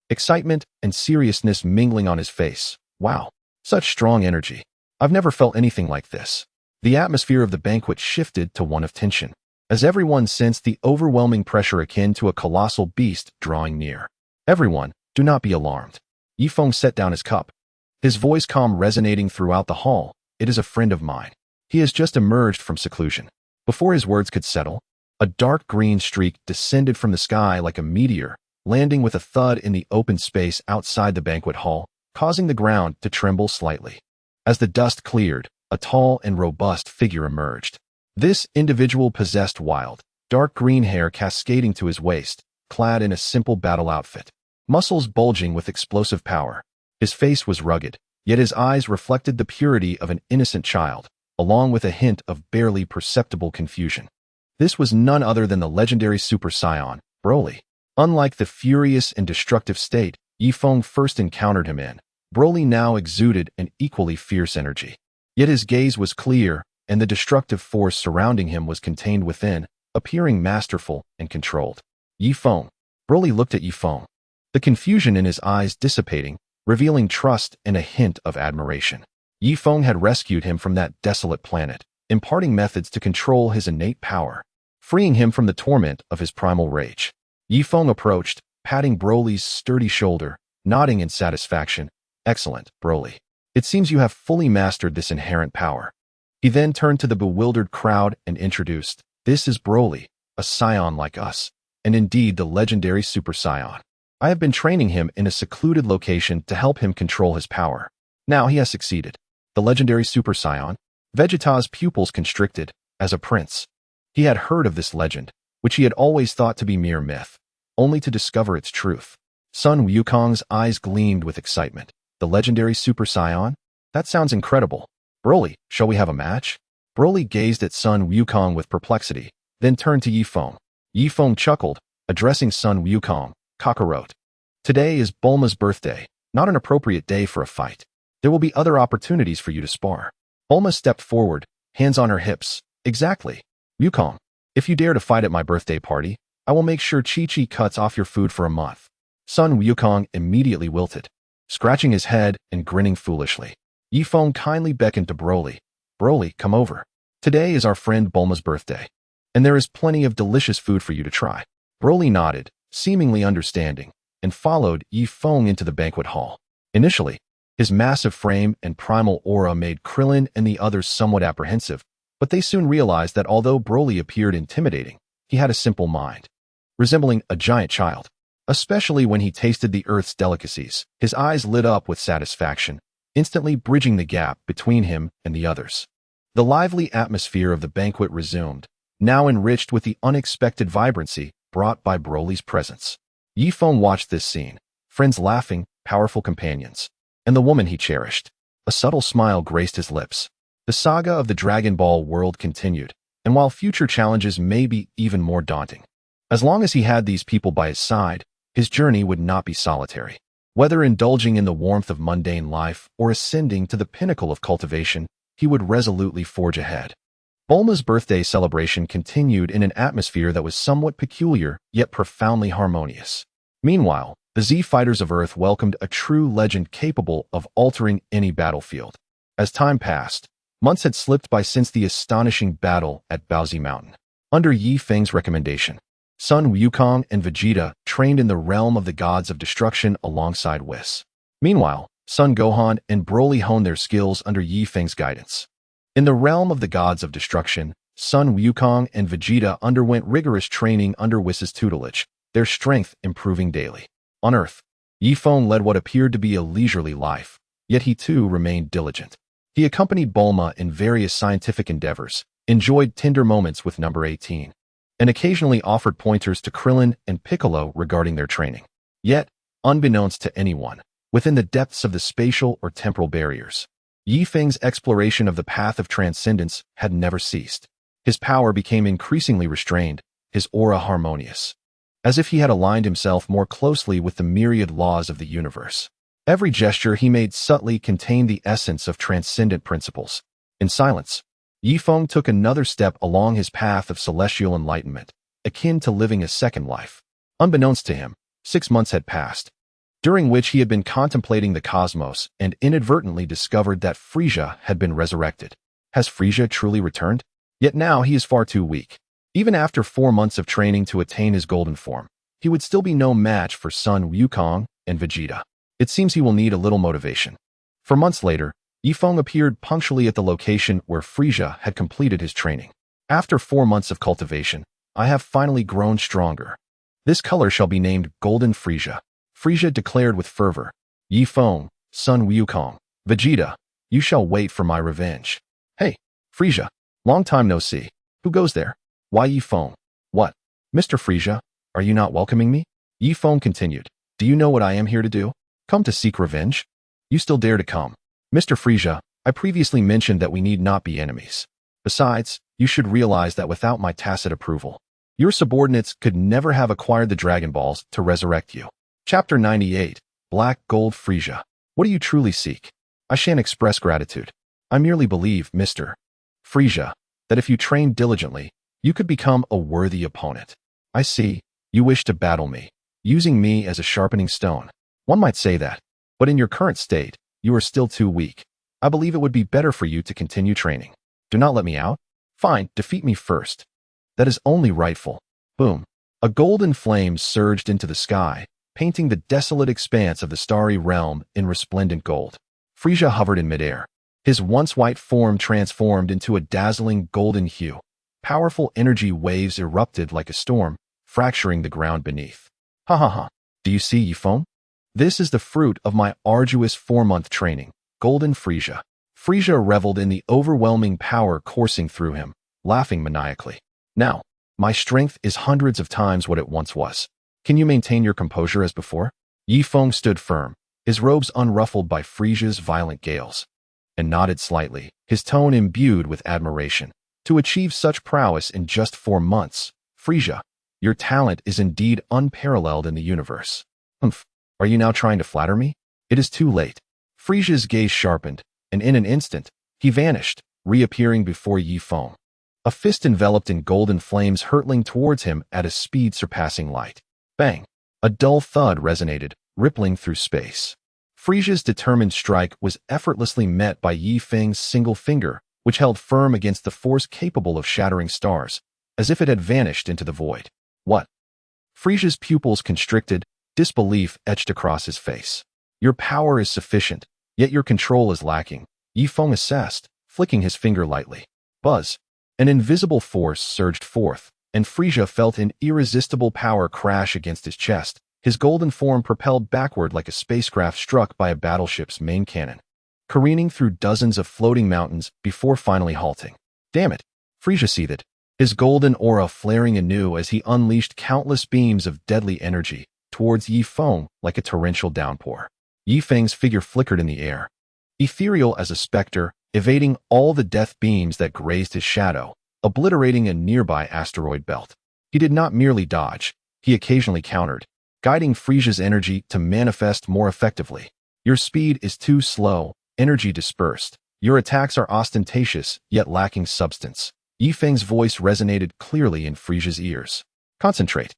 Speaker 1: excitement and seriousness mingling on his face. Wow, such strong energy. I've never felt anything like this. The atmosphere of the banquet shifted to one of tension, as everyone sensed the overwhelming pressure akin to a colossal beast drawing near. Everyone, do not be alarmed. Ye Feng set down his cup, his voice calm resonating throughout the hall. It is a friend of mine. He has just emerged from seclusion. Before his words could settle, a dark green streak descended from the sky like a meteor, landing with a thud in the open space outside the banquet hall, causing the ground to tremble slightly. As the dust cleared, a tall and robust figure emerged. This individual possessed wild, dark green hair cascading to his waist, clad in a simple battle outfit, muscles bulging with explosive power. His face was rugged, yet his eyes reflected the purity of an innocent child, along with a hint of barely perceptible confusion. This was none other than the legendary Super Saiyan, Broly. Unlike the furious and destructive state Ye Feng first encountered him in, Broly now exuded an equally fierce energy. Yet his gaze was clear, and the destructive force surrounding him was contained within, appearing masterful and controlled. Ye Feng. Broly looked at Ye Feng, the confusion in his eyes dissipating, revealing trust and a hint of admiration. Ye Feng had rescued him from that desolate planet, imparting methods to control his innate power, freeing him from the torment of his primal rage. Ye Feng approached, patting Broly's sturdy shoulder, nodding in satisfaction. Excellent, Broly. It seems you have fully mastered this inherent power. He then turned to the bewildered crowd and introduced, this is Broly, a scion like us, and indeed the legendary Super Saiyan. I have been training him in a secluded location to help him control his power. Now he has succeeded. The legendary Super Saiyan, Vegeta's pupils constricted, as a prince. He had heard of this legend, which he had always thought to be mere myth, only to discover its truth. Sun Wukong's eyes gleamed with excitement. The legendary Super Saiyan? That sounds incredible. Broly, shall we have a match? Broly gazed at Sun Wukong with perplexity, then turned to Ye Feng. Ye Feng chuckled, addressing Sun Wukong. Kakarot. Today is Bulma's birthday, not an appropriate day for a fight. There will be other opportunities for you to spar. Bulma stepped forward, hands on her hips. Exactly. Wukong, if you dare to fight at my birthday party, I will make sure Chi-Chi cuts off your food for a month. Sun Wukong immediately wilted, scratching his head and grinning foolishly. Ye Feng kindly beckoned to Broly. Broly, come over. Today is our friend Bulma's birthday, and there is plenty of delicious food for you to try. Broly nodded, seemingly understanding, and followed Ye Feng into the banquet hall. Initially, his massive frame and primal aura made Krillin and the others somewhat apprehensive, but they soon realized that although Broly appeared intimidating, he had a simple mind, resembling a giant child. Especially when he tasted the Earth's delicacies, his eyes lit up with satisfaction, instantly bridging the gap between him and the others. The lively atmosphere of the banquet resumed, now enriched with the unexpected vibrancy brought by Broly's presence. Ye Feng watched this scene, friends laughing, powerful companions, and the woman he cherished. A subtle smile graced his lips. The saga of the Dragon Ball world continued, and while future challenges may be even more daunting, as long as he had these people by his side, his journey would not be solitary. Whether indulging in the warmth of mundane life or ascending to the pinnacle of cultivation, he would resolutely forge ahead. Bulma's birthday celebration continued in an atmosphere that was somewhat peculiar, yet profoundly harmonious. Meanwhile, the Z Fighters of Earth welcomed a true legend capable of altering any battlefield. As time passed, months had slipped by since the astonishing battle at Baozi Mountain. Under Ye Feng's recommendation, Sun Wukong and Vegeta trained in the realm of the gods of destruction alongside Whis. Meanwhile, Son Gohan and Broly honed their skills under Ye Feng's guidance. In the realm of the gods of destruction, Sun Wukong and Vegeta underwent rigorous training under Whis' tutelage, their strength improving daily. On Earth, Ye Feng led what appeared to be a leisurely life, yet he too remained diligent. He accompanied Bulma in various scientific endeavors, enjoyed tender moments with Number 18, and occasionally offered pointers to Krillin and Piccolo regarding their training. Yet, unbeknownst to anyone, within the depths of the spatial or temporal barriers. Ye Feng's exploration of the path of transcendence had never ceased. His power became increasingly restrained, his aura harmonious, as if he had aligned himself more closely with the myriad laws of the universe. Every gesture he made subtly contained the essence of transcendent principles. In silence, Ye Feng took another step along his path of celestial enlightenment, akin to living a second life. Unbeknownst to him, 6 months had passed, during which he had been contemplating the cosmos and inadvertently discovered that Frisia had been resurrected. Has Frisia truly returned? Yet now he is far too weak. Even after 4 months of training to attain his golden form, he would still be no match for Sun Wukong and Vegeta. It seems he will need a little motivation. For months later, Ye Feng appeared punctually at the location where Frisia had completed his training. After 4 months of cultivation, I have finally grown stronger. This color shall be named Golden Frisia. Frisia declared with fervor. Ye Feng, Sun Wukong, Vegeta, you shall wait for my revenge. Hey, Frisia, long time no see. Who goes there? Why Ye Feng? What? Mr. Frisia, are you not welcoming me? Ye Feng continued. Do you know what I am here to do? Come to seek revenge? You still dare to come? Mr. Frisia, I previously mentioned that we need not be enemies. Besides, you should realize that without my tacit approval, your subordinates could never have acquired the Dragon Balls to resurrect you. Chapter 98, Black Gold Frisia. What do you truly seek? I shan't express gratitude. I merely believe, Mr. Frisia, that if you train diligently, you could become a worthy opponent. I see, you wish to battle me, using me as a sharpening stone. One might say that, but in your current state, you are still too weak. I believe it would be better for you to continue training. Do not let me out. Fine, defeat me first. That is only rightful. Boom. A golden flame surged into the sky, painting the desolate expanse of the starry realm in resplendent gold. Frisia hovered in midair. His once white form transformed into a dazzling golden hue. Powerful energy waves erupted like a storm, fracturing the ground beneath. Ha ha ha. Do you see, Ye Feng? This is the fruit of my arduous 4-month training, Golden Frisia. Frisia reveled in the overwhelming power coursing through him, laughing maniacally. Now, my strength is hundreds of times what it once was. Can you maintain your composure as before? Ye Feng stood firm, his robes unruffled by Frisia's violent gales, and nodded slightly, his tone imbued with admiration. To achieve such prowess in just 4 months, Frisia, your talent is indeed unparalleled in the universe. Humph, are you now trying to flatter me? It is too late. Frisia's gaze sharpened, and in an instant, he vanished, reappearing before Ye Feng. A fist enveloped in golden flames hurtling towards him at a speed surpassing light. Bang! A dull thud resonated, rippling through space. Frisia's determined strike was effortlessly met by Ye Feng's single finger, which held firm against the force capable of shattering stars, as if it had vanished into the void. What? Frisia's pupils constricted, disbelief etched across his face. Your power is sufficient, yet your control is lacking, Ye Feng assessed, flicking his finger lightly. Buzz! An invisible force surged forth, and Frisia felt an irresistible power crash against his chest, his golden form propelled backward like a spacecraft struck by a battleship's main cannon, careening through dozens of floating mountains before finally halting. Damn it! Frisia seethed, his golden aura flaring anew as he unleashed countless beams of deadly energy towards Ye Feng like a torrential downpour. Ye Feng's figure flickered in the air, ethereal as a specter, evading all the death beams that grazed his shadow, obliterating a nearby asteroid belt. He did not merely dodge, he occasionally countered, guiding Frisia's energy to manifest more effectively. Your speed is too slow, energy dispersed. Your attacks are ostentatious, yet lacking substance. Ye Feng's voice resonated clearly in Frisia's ears. Concentrate.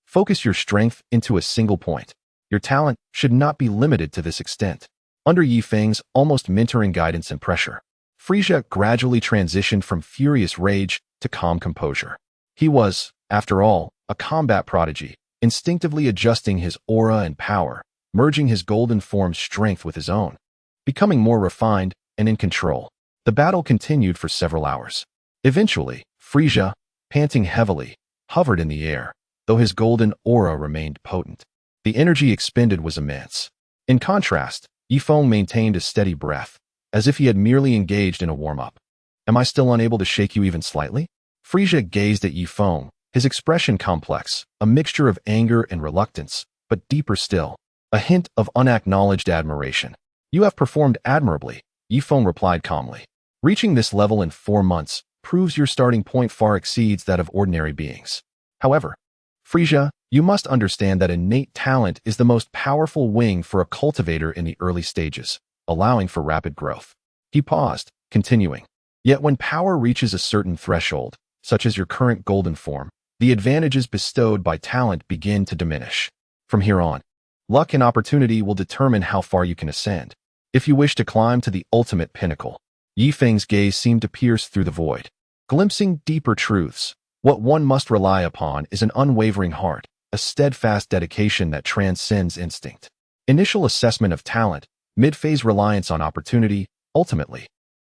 Speaker 1: Focus your strength into a single point. Your talent should not be limited to this extent. Under Ye Feng's almost mentoring guidance and pressure, Frisia gradually transitioned from furious rage to calm composure. He was, after all, a combat prodigy, instinctively adjusting his aura and power, merging his golden form's strength with his own, becoming more refined and in control. The battle continued for several hours. Eventually, Frisia, panting heavily, hovered in the air, though his golden aura remained potent. The energy expended was immense. In contrast, Ye Feng maintained a steady breath, as if he had merely engaged in a warm-up. Am I still unable to shake you even slightly? Frisia gazed at Ye Feng, his expression complex, a mixture of anger and reluctance, but deeper still. a hint of unacknowledged admiration. You have performed admirably, Ye Feng replied calmly. Reaching this level in 4 months proves your starting point far exceeds that of ordinary beings. However, Frisia, you must understand that innate talent is the most powerful wing for a cultivator in the early stages, allowing for rapid growth. He paused, continuing. Yet when power reaches a certain threshold, such as your current golden form, the advantages bestowed by talent begin to diminish. From here on, luck and opportunity will determine how far you can ascend. If you wish to climb to the ultimate pinnacle, Ye Feng's gaze seemed to pierce through the void, glimpsing deeper truths. What one must rely upon is an unwavering heart, a steadfast dedication that transcends instinct. Initial assessment of talent, mid-phase reliance on opportunity, ultimately.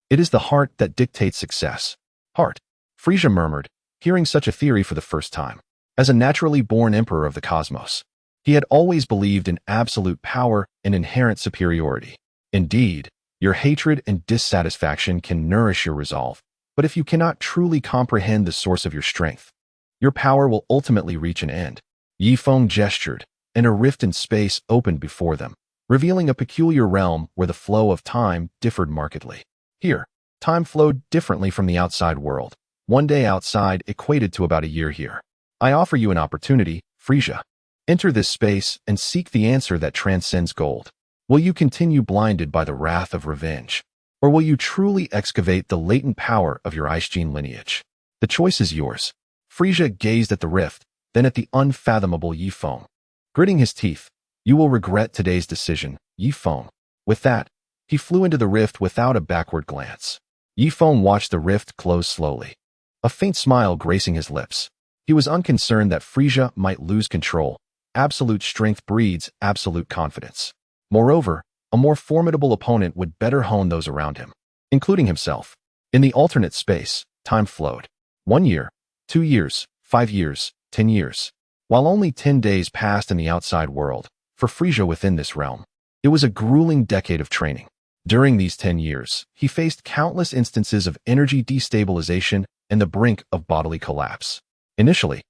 Speaker 1: It is the heart that dictates success. Heart, Frisia murmured, hearing such a theory for the first time. As a naturally born emperor of the cosmos, he had always believed in absolute power and inherent superiority. Indeed, your hatred and dissatisfaction can nourish your resolve, but if you cannot truly comprehend the source of your strength, your power will ultimately reach an end. Ye Feng gestured, and a rift in space opened before them, revealing a peculiar realm where the flow of time differed markedly. Here, time flowed differently from the outside world. One day outside equated to about a year here. I offer you an opportunity, Frisia. Enter this space and seek the answer that transcends gold. Will you continue blinded by the wrath of revenge? Or will you truly excavate the latent power of your Ice Gene lineage? The choice is yours. Frisia gazed at the rift, then at the unfathomable Ye Feng. Gritting his teeth, you will regret today's decision, Ye Feng. With that, he flew into the rift without a backward glance. Ye Feng watched the rift close slowly, a faint smile gracing his lips. He was unconcerned that Frisia might lose control. Absolute strength breeds absolute confidence. Moreover, a more formidable opponent would better hone those around him, including himself. In the alternate space, time flowed. 1 year, 2 years, 5 years, 10 years. While only 10 days passed in the outside world, for Frisia within this realm, it was a grueling decade of training. During these 10 years, he faced countless instances of energy destabilization and the brink of bodily collapse. Initially,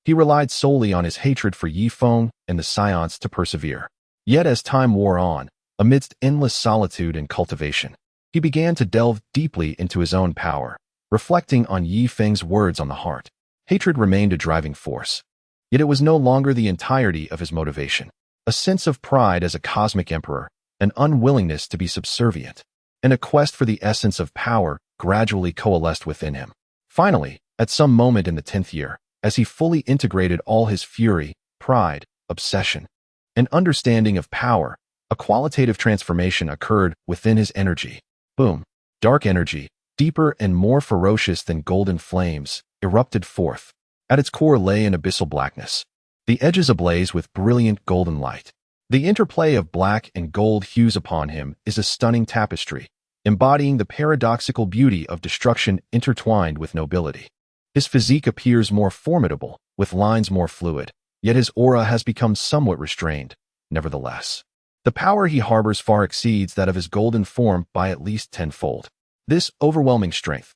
Speaker 1: he relied solely on his hatred for Ye Feng and the Science to persevere. Yet as time wore on, amidst endless solitude and cultivation, he began to delve deeply into his own power, reflecting on Ye Feng's words on the heart. Hatred remained a driving force, yet it was no longer the entirety of his motivation. A sense of pride as a cosmic emperor, an unwillingness to be subservient, and a quest for the essence of power gradually coalesced within him. Finally, at some moment in the 10th year, as he fully integrated all his fury, pride, obsession, and understanding of power, a qualitative transformation occurred within his energy. Boom! Dark energy, deeper and more ferocious than golden flames, erupted forth. At its core lay an abyssal blackness, the edges ablaze with brilliant golden light. The interplay of black and gold hues upon him is a stunning tapestry, embodying the paradoxical beauty of destruction intertwined with nobility. His physique appears more formidable, with lines more fluid, yet his aura has become somewhat restrained. Nevertheless, the power he harbors far exceeds that of his golden form by at least tenfold. This overwhelming strength,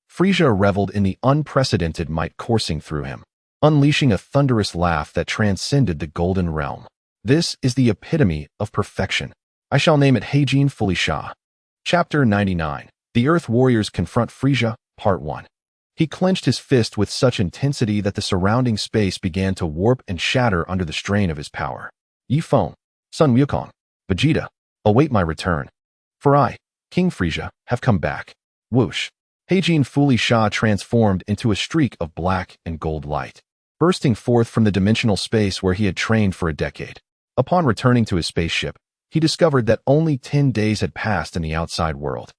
Speaker 1: Frisia reveled in the unprecedented might coursing through him, unleashing a thunderous laugh that transcended the golden realm. This is the epitome of perfection. I shall name it Heijin Fulisha. Chapter 99. The Earth Warriors Confront Frisia, Part 1. He clenched his fist with such intensity that the surrounding space began to warp and shatter under the strain of his power. Ye Feng, Sun Wukong, Vegeta, await my return. For I, King Frisia, have come back. Whoosh. Heijin Fulisha transformed into a streak of black and gold light, bursting forth from the dimensional space where he had trained for a decade. Upon returning to his spaceship, he discovered that only 10 days had passed in the outside world.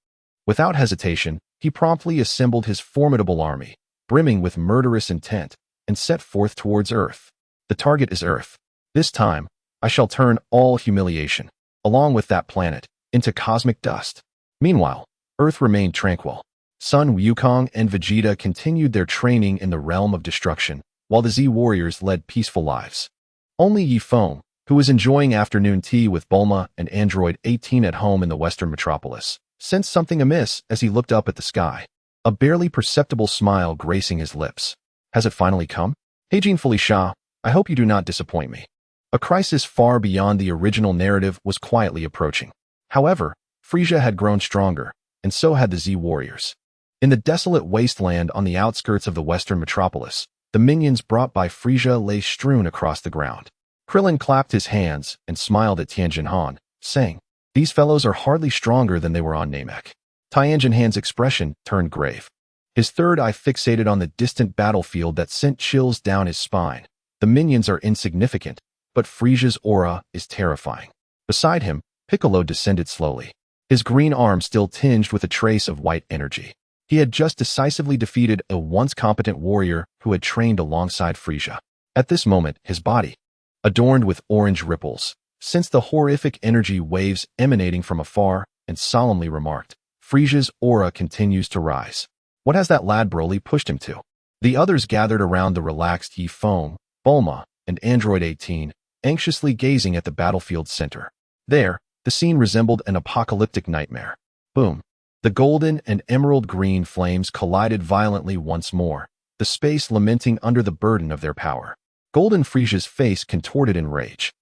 Speaker 1: Without hesitation, he promptly assembled his formidable army, brimming with murderous intent, and set forth towards Earth. The target is Earth. This time, I shall turn all humiliation, along with that planet, into cosmic dust. Meanwhile, Earth remained tranquil. Sun Wukong and Vegeta continued their training in the realm of destruction, while the Z warriors led peaceful lives. Only Ye Feng, who was enjoying afternoon tea with Bulma and Android 18 at home in the western metropolis, sensed something amiss as he looked up at the sky, a barely perceptible smile gracing his lips. Has it finally come? Heijin Fulisha, I hope you do not disappoint me. A crisis far beyond the original narrative was quietly approaching. However, Frisia had grown stronger, and so had the Z warriors. In the desolate wasteland on the outskirts of the western metropolis, the minions brought by Frisia lay strewn across the ground. Krillin clapped his hands and smiled at Tianjin Han, saying, "These fellows are hardly stronger than they were on Namek." Tianjin Han's expression turned grave. His third eye fixated on the distant battlefield that sent chills down his spine. The minions are insignificant, but Frisia's aura is terrifying. Beside him, Piccolo descended slowly, his green arm still tinged with a trace of white energy. He had just decisively defeated a once competent warrior who had trained alongside Frisia. At this moment, his body, adorned with orange ripples, sensed the horrific energy waves emanating from afar and solemnly remarked, "Frisia's aura continues to rise. What has that lad Broly pushed him to?" The others gathered around the relaxed Ye Feng, Bulma, and Android 18, anxiously gazing at the battlefield's center. There, the scene resembled an apocalyptic nightmare. Boom. The golden and emerald green flames collided violently once more, the space lamenting under the burden of their power. Golden Frisia's face contorted in rage.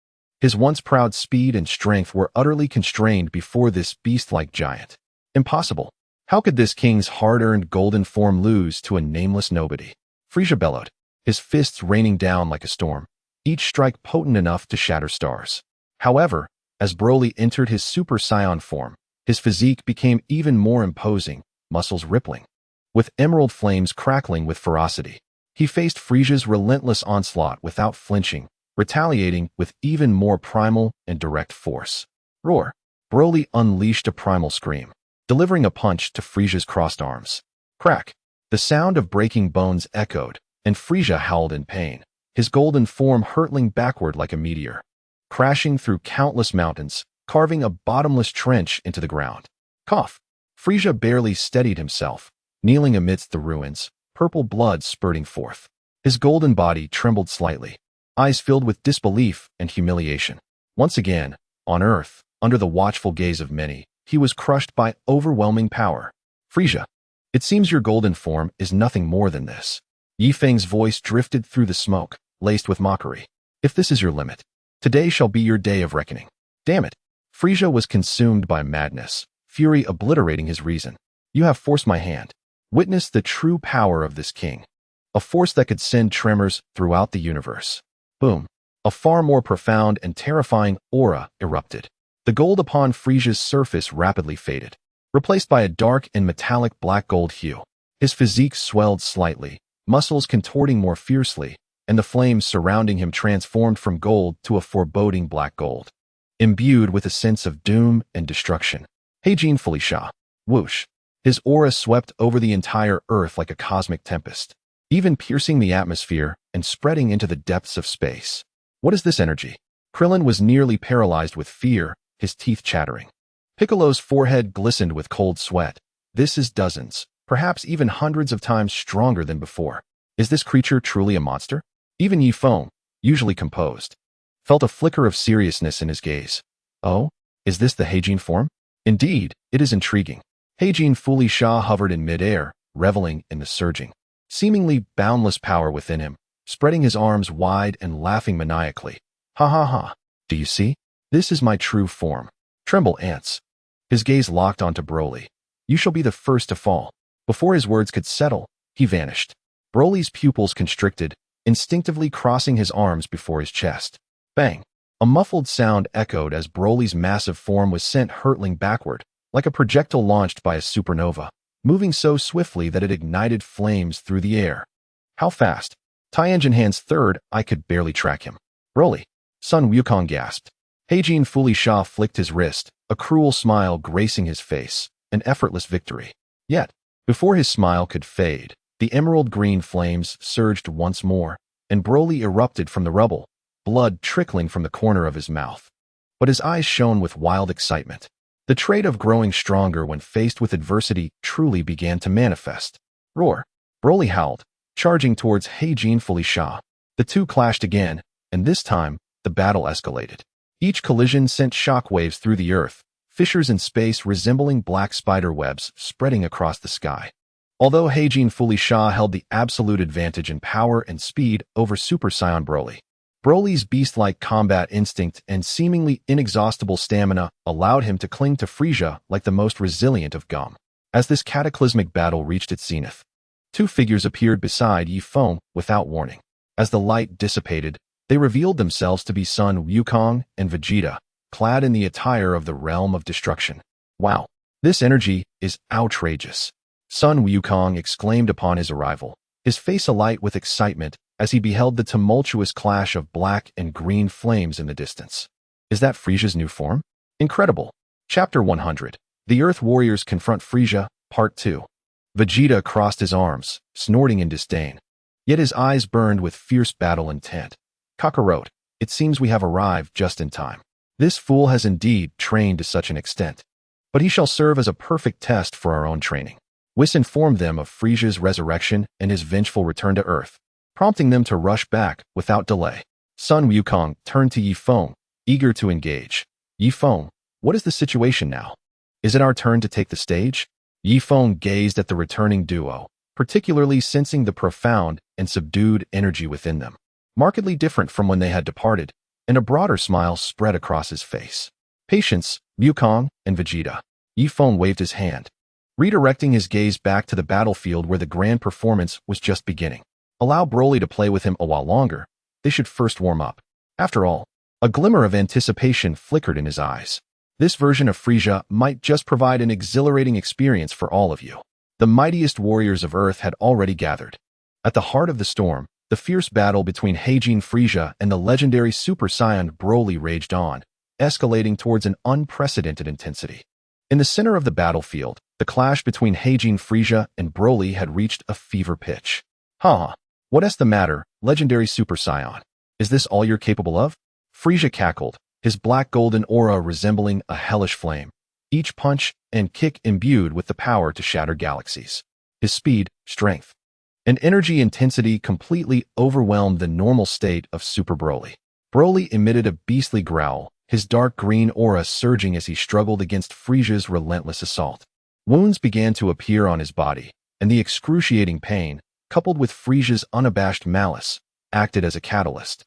Speaker 1: His once proud speed and strength were utterly constrained before this beast-like giant. Impossible. How could this king's hard-earned golden form lose to a nameless nobody? Frisia bellowed, his fists raining down like a storm, each strike potent enough to shatter stars. However, as Broly entered his Super Saiyan form, his physique became even more imposing, muscles rippling. With emerald flames crackling with ferocity, he faced Frisia's relentless onslaught without flinching, retaliating with even more primal and direct force. Roar! Broly unleashed a primal scream, delivering a punch to Frisia's crossed arms. Crack! The sound of breaking bones echoed, and Frisia howled in pain, his golden form hurtling backward like a meteor, crashing through countless mountains, carving a bottomless trench into the ground. Cough! Frisia barely steadied himself, kneeling amidst the ruins, purple blood spurting forth. His golden body trembled slightly, eyes filled with disbelief and humiliation. Once again, on Earth, under the watchful gaze of many, he was crushed by overwhelming power. "Frisia, it seems your golden form is nothing more than this." Ye Feng's voice drifted through the smoke, laced with mockery. "If this is your limit, today shall be your day of reckoning." Damn it! Frisia was consumed by madness, fury obliterating his reason. "You have forced my hand. Witness the true power of this king. A force that could send tremors throughout the universe." Boom! A far more profound and terrifying aura erupted. The gold upon Frisia's surface rapidly faded, replaced by a dark and metallic black gold hue. His physique swelled slightly, muscles contorting more fiercely, and the flames surrounding him transformed from gold to a foreboding black gold, imbued with a sense of doom and destruction. Heijin Felicia. Whoosh. His aura swept over the entire earth like a cosmic tempest, even piercing the atmosphere and spreading into the depths of space. What is this energy? Krillin was nearly paralyzed with fear, his teeth chattering. Piccolo's forehead glistened with cold sweat. This is dozens, perhaps even hundreds of times stronger than before. Is this creature truly a monster? Even Ye Feng, usually composed, felt a flicker of seriousness in his gaze. Oh, is this the Heijin form? Indeed, it is intriguing. Heijin Felicia hovered in midair, reveling in the surging, seemingly boundless power within him, spreading his arms wide and laughing maniacally. Ha ha ha. Do you see? This is my true form. Tremble, ants. His gaze locked onto Broly. You shall be the first to fall. Before his words could settle, he vanished. Broly's pupils constricted, instinctively crossing his arms before his chest. Bang! A muffled sound echoed as Broly's massive form was sent hurtling backward, like a projectile launched by a supernova, moving so swiftly that it ignited flames through the air. How fast? Tianjin Han's third eye could barely track him. Broly! Sun Wukong gasped. Heijin Felicia flicked his wrist, a cruel smile gracing his face, an effortless victory. Yet, before his smile could fade, the emerald green flames surged once more, and Broly erupted from the rubble, blood trickling from the corner of his mouth. But his eyes shone with wild excitement. The trait of growing stronger when faced with adversity truly began to manifest. Roar! Broly howled, charging towards Heijin Felicia. The two clashed again, and this time, the battle escalated. Each collision sent shockwaves through the earth, fissures in space resembling black spider webs spreading across the sky. Although Heijin Felicia held the absolute advantage in power and speed over Super Saiyan Broly, Broly's beast-like combat instinct and seemingly inexhaustible stamina allowed him to cling to Frisia like the most resilient of gum. As this cataclysmic battle reached its zenith, two figures appeared beside Ye Feng without warning. As the light dissipated, they revealed themselves to be Sun Wukong and Vegeta, clad in the attire of the realm of destruction. Wow, this energy is outrageous, Sun Wukong exclaimed upon his arrival, his face alight with excitement as he beheld the tumultuous clash of black and green flames in the distance. Is that Frisia's new form? Incredible. Chapter 100. The Earth Warriors Confront Frisia, Part 2. Vegeta crossed his arms, snorting in disdain. Yet his eyes burned with fierce battle intent. Kakarot, it seems we have arrived just in time. This fool has indeed trained to such an extent. But he shall serve as a perfect test for our own training. Whis informed them of Frisia's resurrection and his vengeful return to Earth, prompting them to rush back without delay. Sun Wukong turned to Ye Feng, eager to engage. Ye Feng, what is the situation now? Is it our turn to take the stage? Ye Feng gazed at the returning duo, particularly sensing the profound and subdued energy within them, markedly different from when they had departed, and a broader smile spread across his face. Patience, Wukong and Vegeta. Ye Feng waved his hand, redirecting his gaze back to the battlefield where the grand performance was just beginning. Allow Broly to play with him a while longer. They should first warm up. After all, a glimmer of anticipation flickered in his eyes. This version of Frisia might just provide an exhilarating experience for all of you. The mightiest warriors of Earth had already gathered. At the heart of the storm, the fierce battle between Heijin Frisia and the legendary Super Saiyan Broly raged on, escalating towards an unprecedented intensity. In the center of the battlefield, the clash between Heijin Frisia and Broly had reached a fever pitch. Huh. What's the matter, legendary Super Saiyan? Is this all you're capable of? Frisia cackled, his black golden aura resembling a hellish flame, each punch and kick imbued with the power to shatter galaxies. His speed, strength, and energy intensity completely overwhelmed the normal state of Super Broly. Broly emitted a beastly growl, his dark green aura surging as he struggled against Frisia's relentless assault. Wounds began to appear on his body, and the excruciating pain, coupled with Frisia's unabashed malice, acted as a catalyst,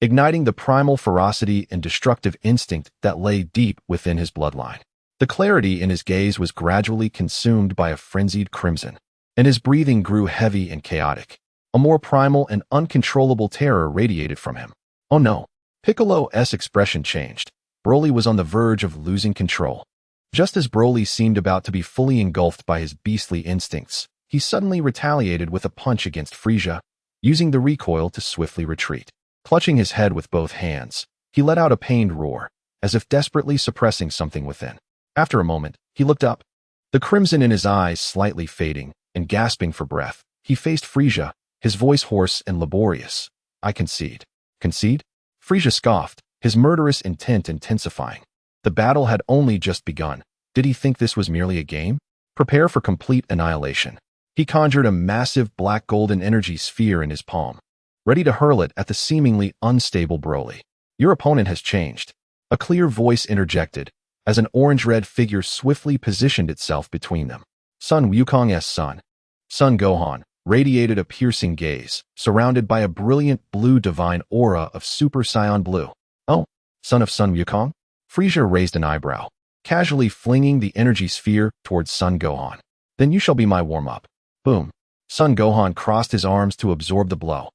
Speaker 1: igniting the primal ferocity and destructive instinct that lay deep within his bloodline. The clarity in his gaze was gradually consumed by a frenzied crimson, and his breathing grew heavy and chaotic. A more primal and uncontrollable terror radiated from him. Oh no! Piccolo's expression changed. Broly was on the verge of losing control. Just as Broly seemed about to be fully engulfed by his beastly instincts, he suddenly retaliated with a punch against Frisia, using the recoil to swiftly retreat. Clutching his head with both hands, he let out a pained roar, as if desperately suppressing something within. After a moment, he looked up, the crimson in his eyes slightly fading, and gasping for breath. He faced Frisia, his voice hoarse and laborious. I concede. Concede? Frisia scoffed, his murderous intent intensifying. The battle had only just begun. Did he think this was merely a game? Prepare for complete annihilation. He conjured a massive black golden energy sphere in his palm, ready to hurl it at the seemingly unstable Broly. Your opponent has changed. A clear voice interjected, as an orange-red figure swiftly positioned itself between them. Sun Wukong's son, Son Gohan, radiated a piercing gaze, surrounded by a brilliant blue divine aura of Super Saiyan Blue. Oh, son of Sun Wukong? Frisia raised an eyebrow, casually flinging the energy sphere towards Son Gohan. Then you shall be my warm-up. Boom. Son Gohan crossed his arms to absorb the blow.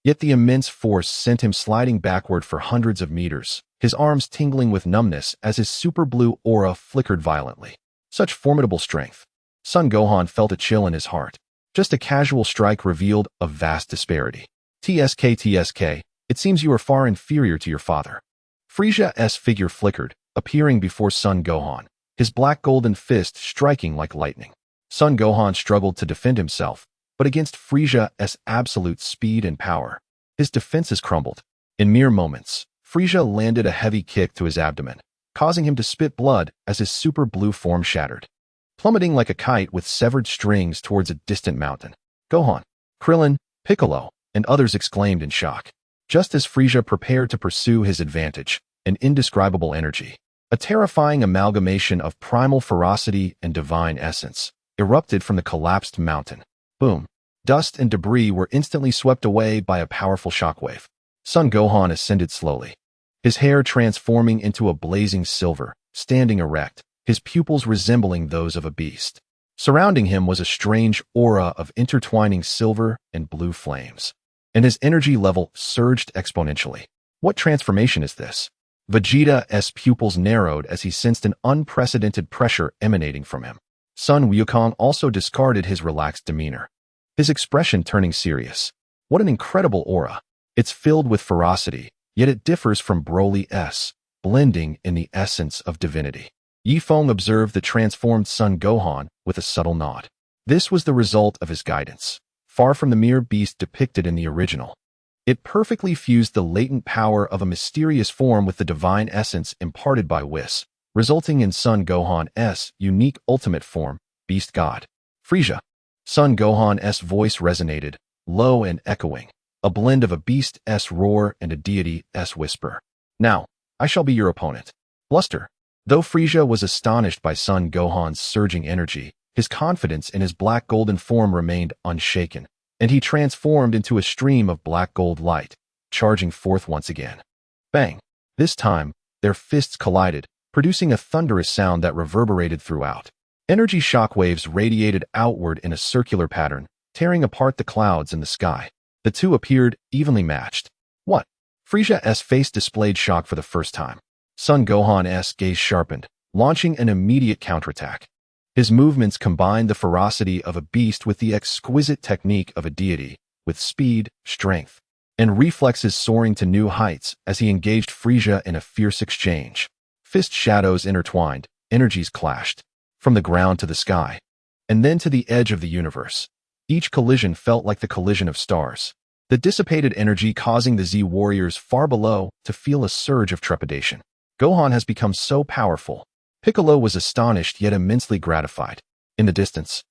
Speaker 1: Yet the immense force sent him sliding backward for hundreds of meters, his arms tingling with numbness as his super blue aura flickered violently. Such formidable strength. Son Gohan felt a chill in his heart. Just a casual strike revealed a vast disparity. TSK, it seems you are far inferior to your father. Frisia's figure flickered, appearing before Son Gohan, his black golden fist striking like lightning. Son Gohan struggled to defend himself, but against Frisia's absolute speed and power, his defenses crumbled. In mere moments, Frisia landed a heavy kick to his abdomen, causing him to spit blood as his super blue form shattered, plummeting like a kite with severed strings towards a distant mountain. Gohan, Krillin, Piccolo, and others exclaimed in shock. Just as Frisia prepared to pursue his advantage, an indescribable energy, a terrifying amalgamation of primal ferocity and divine essence, erupted from the collapsed mountain. Boom. Dust and debris were instantly swept away by a powerful shockwave. Sun Gohan ascended slowly, his hair transforming into a blazing silver, standing erect, his pupils resembling those of a beast. Surrounding him was a strange aura of intertwining silver and blue flames, and his energy level surged exponentially. What transformation is this? Vegeta's pupils narrowed as he sensed an unprecedented pressure emanating from him. Sun Wukong also discarded his relaxed demeanor, his expression turning serious. What an incredible aura! It's filled with ferocity, yet it differs from Broly's, blending in the essence of divinity. Ye Feng observed the transformed Sun Gohan with a subtle nod. This was the result of his guidance, far from the mere beast depicted in the original. It perfectly fused the latent power of a mysterious form with the divine essence imparted by Whis, resulting in Sun Gohan's unique ultimate form, Beast God. Frieza. Sun Gohan's voice resonated, low and echoing, a blend of a beast's roar and a deity's whisper. Now, I shall be your opponent. Bluster. Though Frieza was astonished by Sun Gohan's surging energy, his confidence in his black golden form remained unshaken, and he transformed into a stream of black gold light, charging forth once again. Bang! This time, their fists collided, producing a thunderous sound that reverberated throughout. Energy shockwaves radiated outward in a circular pattern, tearing apart the clouds in the sky. The two appeared evenly matched. What? Frieza's face displayed shock for the first time. Sun Gohan's gaze sharpened, launching an immediate counterattack. His movements combined the ferocity of a beast with the exquisite technique of a deity, with speed, strength, and reflexes soaring to new heights as he engaged Frieza in a fierce exchange. Fist shadows intertwined, energies clashed, from the ground to the sky, and then to the edge of the universe. Each collision felt like the collision of stars, the dissipated energy causing the Z warriors far below to feel a surge of trepidation. Gohan has become so powerful. Piccolo was astonished yet immensely gratified. In the distance,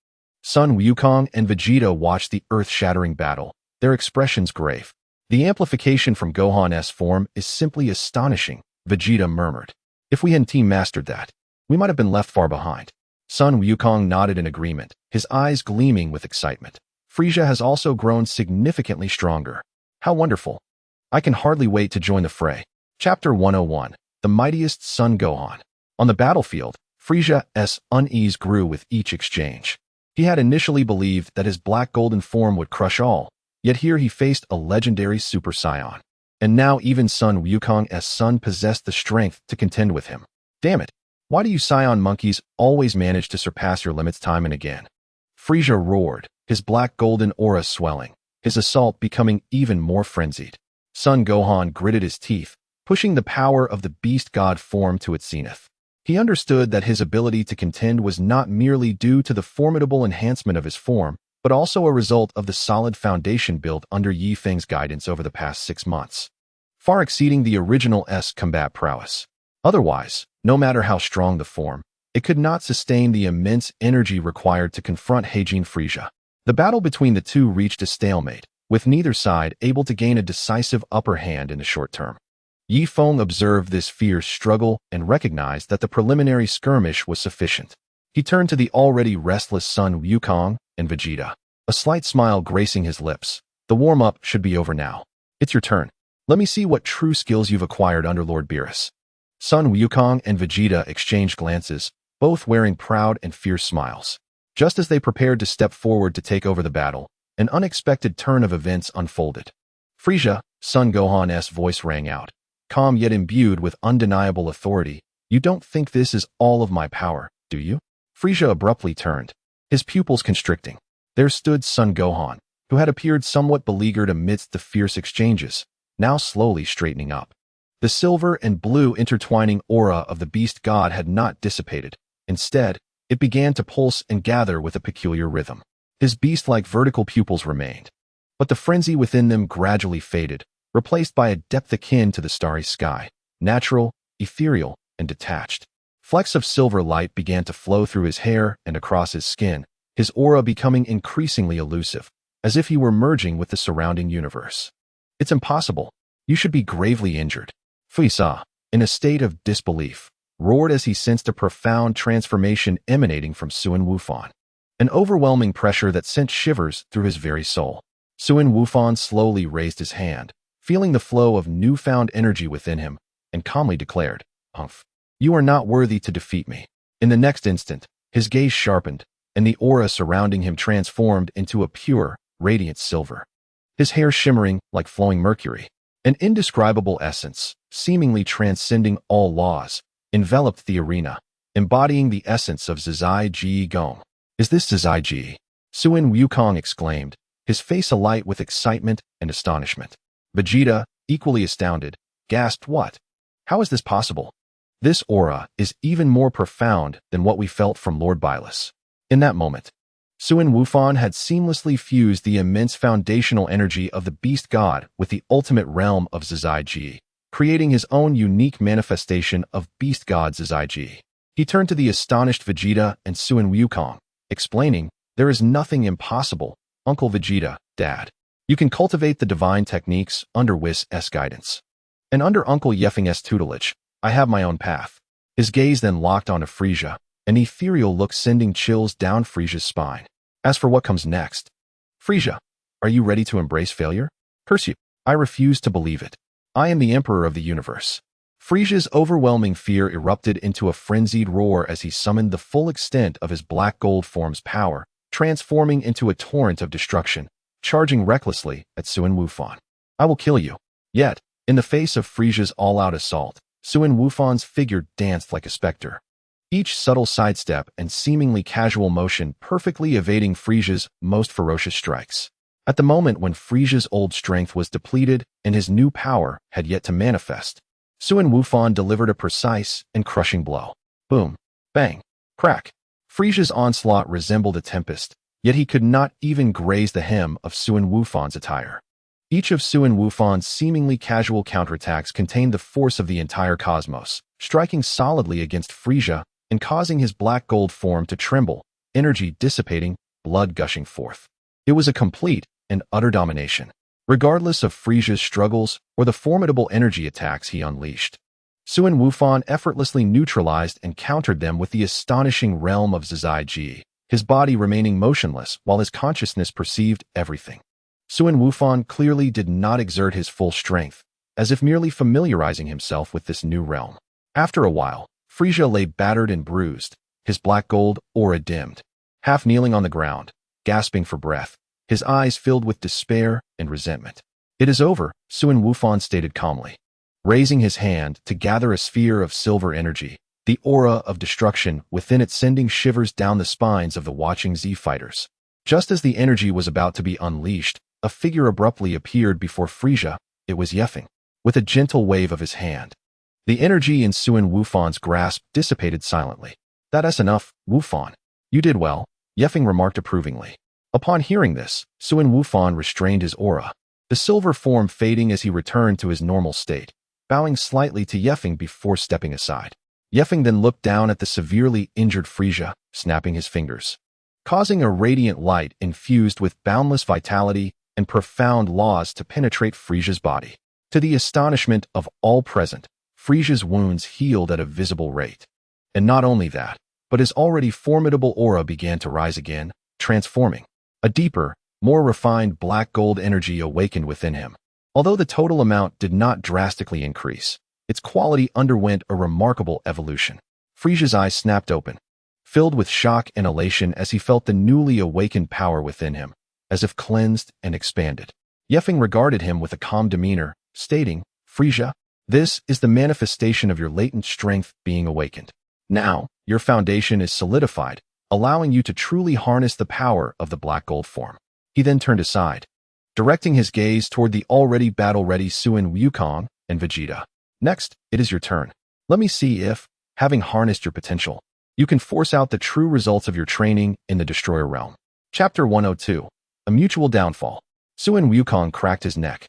Speaker 1: Sun Wukong and Vegeta watched the earth-shattering battle, their expressions grave. The amplification from Gohan's form is simply astonishing, Vegeta murmured. If we hadn't team-mastered that, we might have been left far behind. Sun Wukong nodded in agreement, his eyes gleaming with excitement. Frieza has also grown significantly stronger. How wonderful. I can hardly wait to join the fray. Chapter 101. The Mightiest Sun Gohan. On the battlefield, Frieza's unease grew with each exchange. He had initially believed that his black golden form would crush all, yet here he faced a legendary Super Saiyan. And now even Sun Wukong's son possessed the strength to contend with him. Damn it! Why do you Saiyan monkeys always manage to surpass your limits time and again? Frieza roared, his black golden aura swelling, his assault becoming even more frenzied. Sun Gohan gritted his teeth, pushing the power of the beast god form to its zenith. He understood that his ability to contend was not merely due to the formidable enhancement of his form, but also a result of the solid foundation built under Ye Feng's guidance over the past 6 months, far exceeding the original's combat prowess. Otherwise, no matter how strong the form, it could not sustain the immense energy required to confront Heijin Frieza. The battle between the two reached a stalemate, with neither side able to gain a decisive upper hand in the short term. Ye Feng observed this fierce struggle and recognized that the preliminary skirmish was sufficient. He turned to the already restless Sun Wukong and Vegeta, a slight smile gracing his lips. The warm-up should be over now. It's your turn. Let me see what true skills you've acquired under Lord Beerus. Sun Wukong and Vegeta exchanged glances, both wearing proud and fierce smiles. Just as they prepared to step forward to take over the battle, an unexpected turn of events unfolded. Frieza, Sun Gohan's voice rang out, calm yet imbued with undeniable authority. You don't think this is all of my power, do you? Frieza abruptly turned, his pupils constricting. There stood Sun Gohan, who had appeared somewhat beleaguered amidst the fierce exchanges, now slowly straightening up. The silver and blue intertwining aura of the beast god had not dissipated. Instead, it began to pulse and gather with a peculiar rhythm. His beast-like vertical pupils remained, but the frenzy within them gradually faded, replaced by a depth akin to the starry sky, natural, ethereal, and detached. Flecks of silver light began to flow through his hair and across his skin, his aura becoming increasingly elusive, as if he were merging with the surrounding universe. It's impossible. You should be gravely injured. Frieza, in a state of disbelief, roared as he sensed a profound transformation emanating from Sun Wufan, an overwhelming pressure that sent shivers through his very soul. Sun Wufan slowly raised his hand, feeling the flow of newfound energy within him, and calmly declared, "Humph, you are not worthy to defeat me." In the next instant, his gaze sharpened, and the aura surrounding him transformed into a pure, radiant silver. His hair shimmering like flowing mercury. An indescribable essence, seemingly transcending all laws, enveloped the arena, embodying the essence of Zizai Ji Gong. "Is this Zizai Ji?" Suin Wukong exclaimed, his face alight with excitement and astonishment. Vegeta, equally astounded, gasped, "What? How is this possible? This aura is even more profound than what we felt from Lord Bylus." In that moment, Suin Wufan had seamlessly fused the immense foundational energy of the beast god with the ultimate realm of Zizai Ji, creating his own unique manifestation of beast god Zizai Ji. He turned to the astonished Vegeta and Suin Wukong, explaining, "There is nothing impossible, Uncle Vegeta, Dad. You can cultivate the divine techniques under Whis' guidance. And under Uncle Ye Feng's tutelage, I have my own path." His gaze then locked onto Frieza, an ethereal look sending chills down Frieza's spine. As for what comes next, "Frieza, are you ready to embrace failure? Curse you, I refuse to believe it. I am the Emperor of the Universe." Frieza's overwhelming fear erupted into a frenzied roar as he summoned the full extent of his black gold form's power, transforming into a torrent of destruction, charging recklessly at Suin Wufan. "I will kill you." Yet, in the face of Frieza's all-out assault, Suin Wufan's figure danced like a specter. Each subtle sidestep and seemingly casual motion perfectly evading Frieza's most ferocious strikes. At the moment when Frieza's old strength was depleted and his new power had yet to manifest, Suin Wufan delivered a precise and crushing blow. Boom, bang, crack. Frieza's onslaught resembled a tempest, yet he could not even graze the hem of Suin Wufan's attire. Each of Suin Wufan's seemingly casual counterattacks contained the force of the entire cosmos, striking solidly against Frieza and causing his black gold form to tremble, energy dissipating, blood gushing forth. It was a complete and utter domination, regardless of Frieza's struggles or the formidable energy attacks he unleashed. Suin Wufan effortlessly neutralized and countered them with the astonishing realm of Zizai Ji, his body remaining motionless while his consciousness perceived everything. Suin Wufan clearly did not exert his full strength, as if merely familiarizing himself with this new realm. After a while, Frieza lay battered and bruised, his black gold aura dimmed, half kneeling on the ground, gasping for breath, his eyes filled with despair and resentment. "It is over," Suin Wufan stated calmly. Raising his hand to gather a sphere of silver energy, the aura of destruction within it sending shivers down the spines of the watching Z fighters. Just as the energy was about to be unleashed, a figure abruptly appeared before Frieza. It was Ye Feng, with a gentle wave of his hand. The energy in Suin Wufan's grasp dissipated silently. "That's enough, Wufan. You did well," Ye Feng remarked approvingly. Upon hearing this, Suin Wufan restrained his aura, the silver form fading as he returned to his normal state, bowing slightly to Ye Feng before stepping aside. Ye Feng then looked down at the severely injured Frieza, snapping his fingers, causing a radiant light infused with boundless vitality and profound laws to penetrate Frieza's body. To the astonishment of all present, Frieza's wounds healed at a visible rate. And not only that, but his already formidable aura began to rise again, transforming. A deeper, more refined black gold energy awakened within him. Although the total amount did not drastically increase, its quality underwent a remarkable evolution. Frieza's eyes snapped open, filled with shock and elation as he felt the newly awakened power within him, as if cleansed and expanded. Ye Feng regarded him with a calm demeanor, stating, "Frieza, this is the manifestation of your latent strength being awakened. Now, your foundation is solidified, allowing you to truly harness the power of the black gold form." He then turned aside, directing his gaze toward the already battle-ready Suin Wukong and Vegeta. "Next, it is your turn. Let me see if, having harnessed your potential, you can force out the true results of your training in the Destroyer realm." Chapter 102. A Mutual Downfall. Suin Wukong cracked his neck,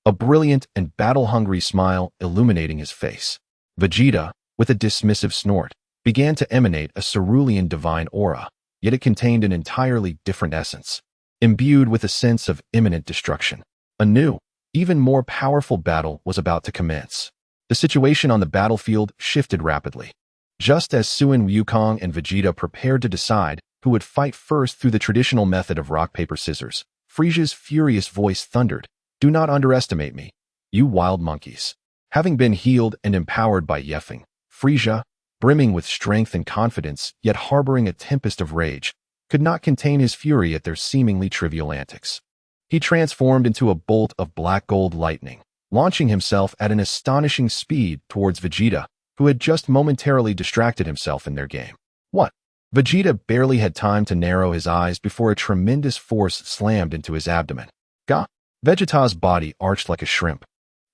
Speaker 1: a brilliant and battle-hungry smile illuminating his face. Vegeta, with a dismissive snort, began to emanate a cerulean divine aura, yet it contained an entirely different essence, imbued with a sense of imminent destruction. A new, even more powerful battle was about to commence. The situation on the battlefield shifted rapidly. Just as Suin Wukong and Vegeta prepared to decide who would fight first through the traditional method of rock, paper, scissors, Frieza's furious voice thundered, "Do not underestimate me. You wild monkeys. Having been healed and empowered by Ye Feng, Frisia, brimming with strength and confidence, yet harboring a tempest of rage, could not contain his fury at their seemingly trivial antics. He transformed into a bolt of black gold lightning, launching himself at an astonishing speed towards Vegeta, who had just momentarily distracted himself in their game. What? Vegeta barely had time to narrow his eyes before a tremendous force slammed into his abdomen. Gah! Vegeta's body arched like a shrimp,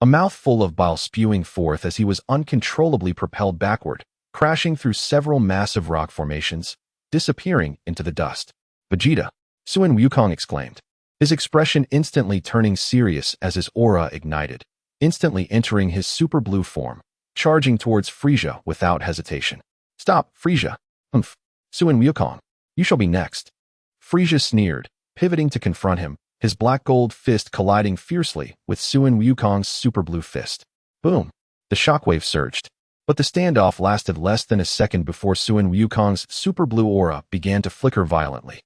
Speaker 1: a mouthful of bile spewing forth as he was uncontrollably propelled backward, crashing through several massive rock formations, disappearing into the dust. Vegeta! Sun Wukong exclaimed, his expression instantly turning serious as his aura ignited, instantly entering his super blue form, charging towards Frisia without hesitation. Stop, Frisia! Humph! Sun Wukong, you shall be next. Frisia sneered, pivoting to confront him, his black gold fist colliding fiercely with Sun Wukong's super blue fist. Boom! The shockwave surged, but the standoff lasted less than a second before Sun Wukong's super blue aura began to flicker violently,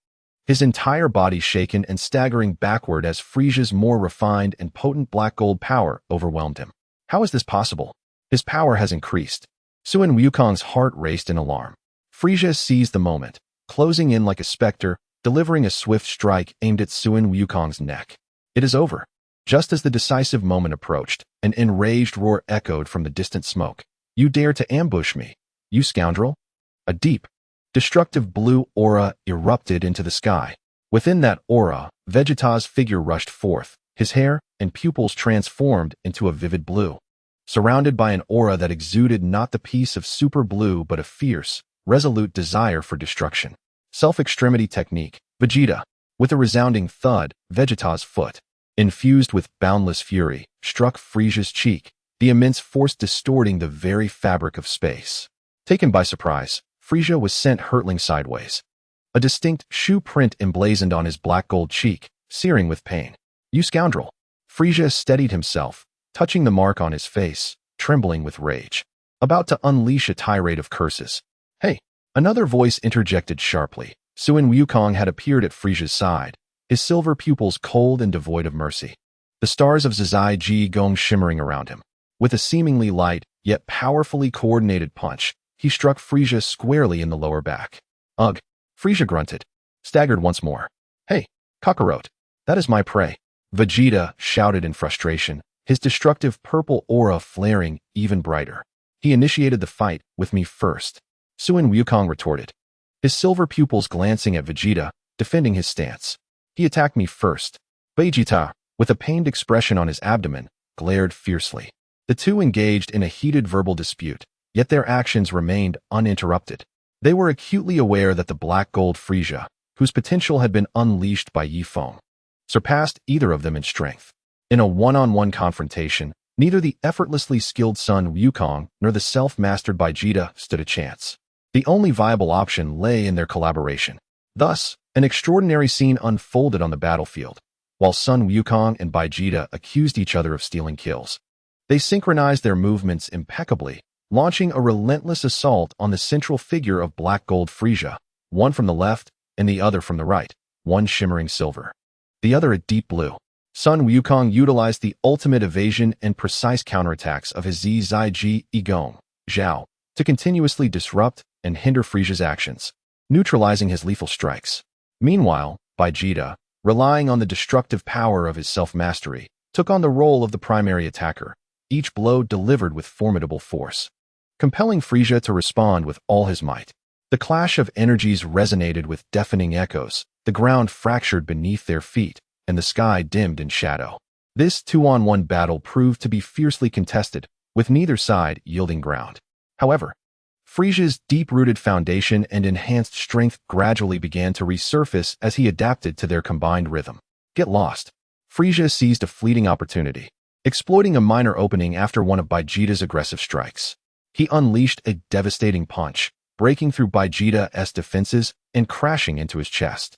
Speaker 1: his entire body shaken and staggering backward as Frisia's more refined and potent black gold power overwhelmed him. How is this possible? His power has increased. Sun Wukong's heart raced in alarm. Frisia seized the moment, closing in like a specter, delivering a swift strike aimed at Sun Wukong's neck. It is over. Just as the decisive moment approached, an enraged roar echoed from the distant smoke. You dare to ambush me, you scoundrel? A deep, destructive blue aura erupted into the sky. Within that aura, Vegeta's figure rushed forth, his hair and pupils transformed into a vivid blue. Surrounded by an aura that exuded not the peace of super blue but a fierce, resolute desire for destruction. Self-extremity technique. Vegeta. With a resounding thud, Vegeta's foot, infused with boundless fury, struck Frisia's cheek, the immense force distorting the very fabric of space. Taken by surprise, Frisia was sent hurtling sideways. A distinct shoe print emblazoned on his black gold cheek, searing with pain. You scoundrel! Frisia steadied himself, touching the mark on his face, trembling with rage, about to unleash a tirade of curses. Hey! Another voice interjected sharply. Sun Wukong had appeared at Frisia's side, his silver pupils cold and devoid of mercy. The stars of Zai Ji Gong shimmering around him. With a seemingly light, yet powerfully coordinated punch, he struck Frisia squarely in the lower back. Ugh! Frisia grunted, staggered once more. Hey, Kakarot! That is my prey! Vegeta shouted in frustration, his destructive purple aura flaring even brighter. He initiated the fight with me first. Sun Wukong retorted, his silver pupils glancing at Vegeta, defending his stance. He attacked me first. Vegeta, with a pained expression on his abdomen, glared fiercely. The two engaged in a heated verbal dispute, yet their actions remained uninterrupted. They were acutely aware that the black gold Frisia, whose potential had been unleashed by Ye Feng, surpassed either of them in strength. In a one-on-one confrontation, neither the effortlessly skilled Sun Wukong nor the self-mastered Vegeta stood a chance. The only viable option lay in their collaboration. Thus, an extraordinary scene unfolded on the battlefield, while Sun Wukong and Vegeta accused each other of stealing kills. They synchronized their movements impeccably, launching a relentless assault on the central figure of black gold Frisia, one from the left and the other from the right, one shimmering silver, the other a deep blue. Sun Wukong utilized the ultimate evasion and precise counterattacks of his Zai Ji Gong, Zhao, to continuously disrupt and hinder Frisia's actions, neutralizing his lethal strikes. Meanwhile, Vegeta, relying on the destructive power of his self-mastery, took on the role of the primary attacker, each blow delivered with formidable force, compelling Frisia to respond with all his might. The clash of energies resonated with deafening echoes, the ground fractured beneath their feet, and the sky dimmed in shadow. This two-on-one battle proved to be fiercely contested, with neither side yielding ground. However, Frisia's deep-rooted foundation and enhanced strength gradually began to resurface as he adapted to their combined rhythm. Get lost. Frisia seized a fleeting opportunity, exploiting a minor opening after one of Vegeta's aggressive strikes. He unleashed a devastating punch, breaking through Vegeta's defenses and crashing into his chest.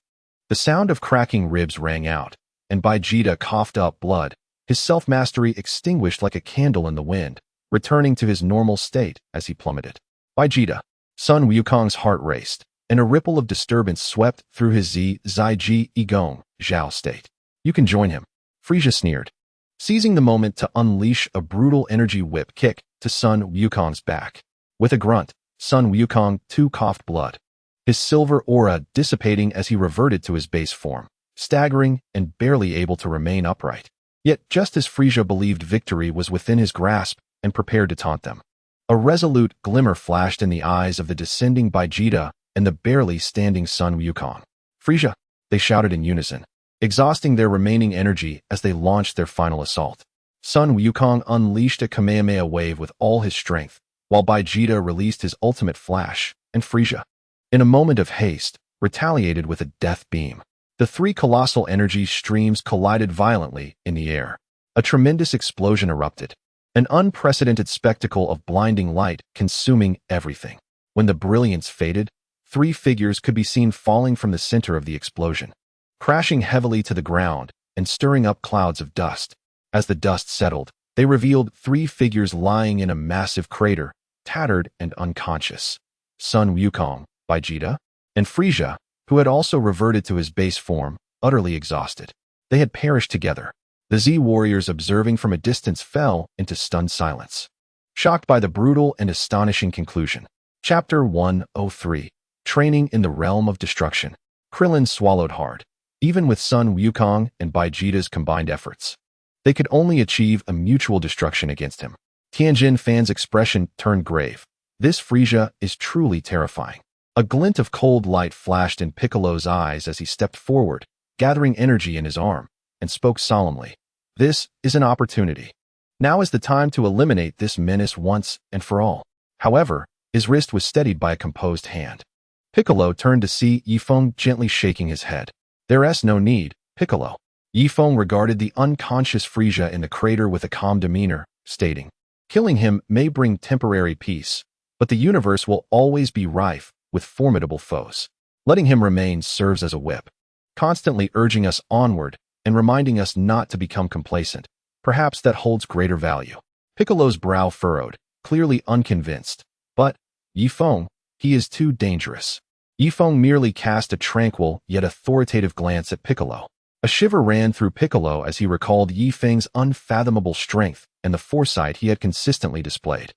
Speaker 1: The sound of cracking ribs rang out, and Vegeta coughed up blood, his self-mastery extinguished like a candle in the wind, returning to his normal state as he plummeted. Vegeta. Sun Wukong's heart raced, and a ripple of disturbance swept through his Zai Ji Gong, Zhao state. You can join him. Frisia sneered. seizing the moment to unleash a brutal energy whip kick to Sun Wukong's back. With a grunt, Sun Wukong too coughed blood, his silver aura dissipating as he reverted to his base form, staggering and barely able to remain upright. Yet just as Frisia believed victory was within his grasp and prepared to taunt them, a resolute glimmer flashed in the eyes of the descending Baijita and the barely standing Sun Wukong. "Frisia!" they shouted in unison, exhausting their remaining energy as they launched their final assault. Sun Wukong unleashed a Kamehameha wave with all his strength, while Baijita released his ultimate flash, and Frisia, in a moment of haste, retaliated with a death beam. The three colossal energy streams collided violently in the air. A tremendous explosion erupted, an unprecedented spectacle of blinding light consuming everything. When the brilliance faded, three figures could be seen falling from the center of the explosion, crashing heavily to the ground and stirring up clouds of dust. As the dust settled, they revealed three figures lying in a massive crater, tattered and unconscious. Sun Wukong, Baijita, and Frisia, who had also reverted to his base form, utterly exhausted. They had perished together. The Z warriors observing from a distance fell into stunned silence, shocked by the brutal and astonishing conclusion. Chapter 103. Training in the Realm of Destruction. Krillin swallowed hard. Even with Sun Wukong and Baijita's combined efforts, they could only achieve a mutual destruction against him. Tianjin Fan's expression turned grave. This Frisia is truly terrifying. A glint of cold light flashed in Piccolo's eyes as he stepped forward, gathering energy in his arm, and spoke solemnly. "This is an opportunity. Now is the time to eliminate this menace once and for all." However, his wrist was steadied by a composed hand. Piccolo turned to see Ye Feng gently shaking his head. "There's no need, Piccolo." Ye Feng regarded the unconscious Frisia in the crater with a calm demeanor, stating, "Killing him may bring temporary peace, but the universe will always be rife with formidable foes. Letting him remain serves as a whip, constantly urging us onward and reminding us not to become complacent. Perhaps that holds greater value." Piccolo's brow furrowed, clearly unconvinced. "But, Ye Feng, he is too dangerous." Ye Feng merely cast a tranquil yet authoritative glance at Piccolo. A shiver ran through Piccolo as he recalled Ye Feng's unfathomable strength and the foresight he had consistently displayed.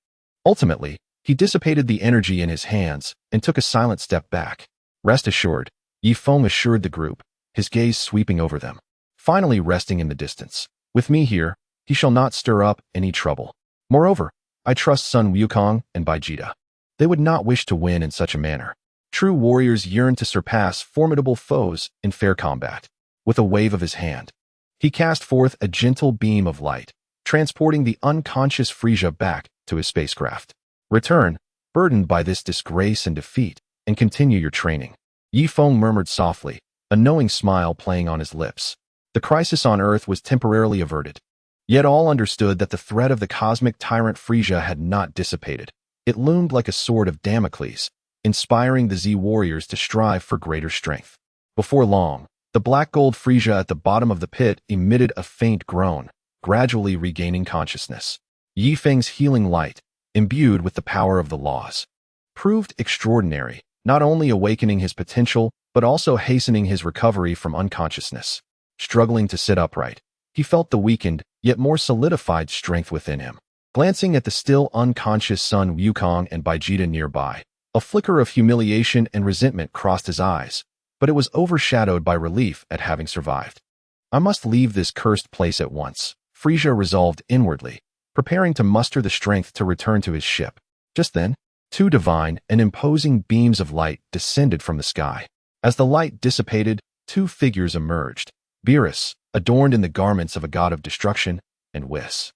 Speaker 1: Ultimately, he dissipated the energy in his hands and took a silent step back. "Rest assured," Ye Feng assured the group, his gaze sweeping over them, finally resting in the distance. "With me here, he shall not stir up any trouble. Moreover, I trust Sun Wukong and Baijita. They would not wish to win in such a manner. True warriors yearn to surpass formidable foes in fair combat." With a wave of his hand, he cast forth a gentle beam of light, transporting the unconscious Frisia back to his spacecraft. "Return, burdened by this disgrace and defeat, and continue your training." Ye Feng murmured softly, a knowing smile playing on his lips. The crisis on Earth was temporarily averted. Yet all understood that the threat of the cosmic tyrant Frisia had not dissipated. It loomed like a sword of Damocles, inspiring the Z warriors to strive for greater strength. Before long, the black gold Frisia at the bottom of the pit emitted a faint groan, gradually regaining consciousness. Ye Feng's healing light, imbued with the power of the laws, proved extraordinary, not only awakening his potential, but also hastening his recovery from unconsciousness. Struggling to sit upright, he felt the weakened, yet more solidified strength within him. Glancing at the still unconscious Sun Wukong and Baijita nearby, a flicker of humiliation and resentment crossed his eyes, but it was overshadowed by relief at having survived. "I must leave this cursed place at once," Frisia resolved inwardly, preparing to muster the strength to return to his ship. Just then, two divine and imposing beams of light descended from the sky. As the light dissipated, two figures emerged: Beerus, adorned in the garments of a god of destruction, and Whis,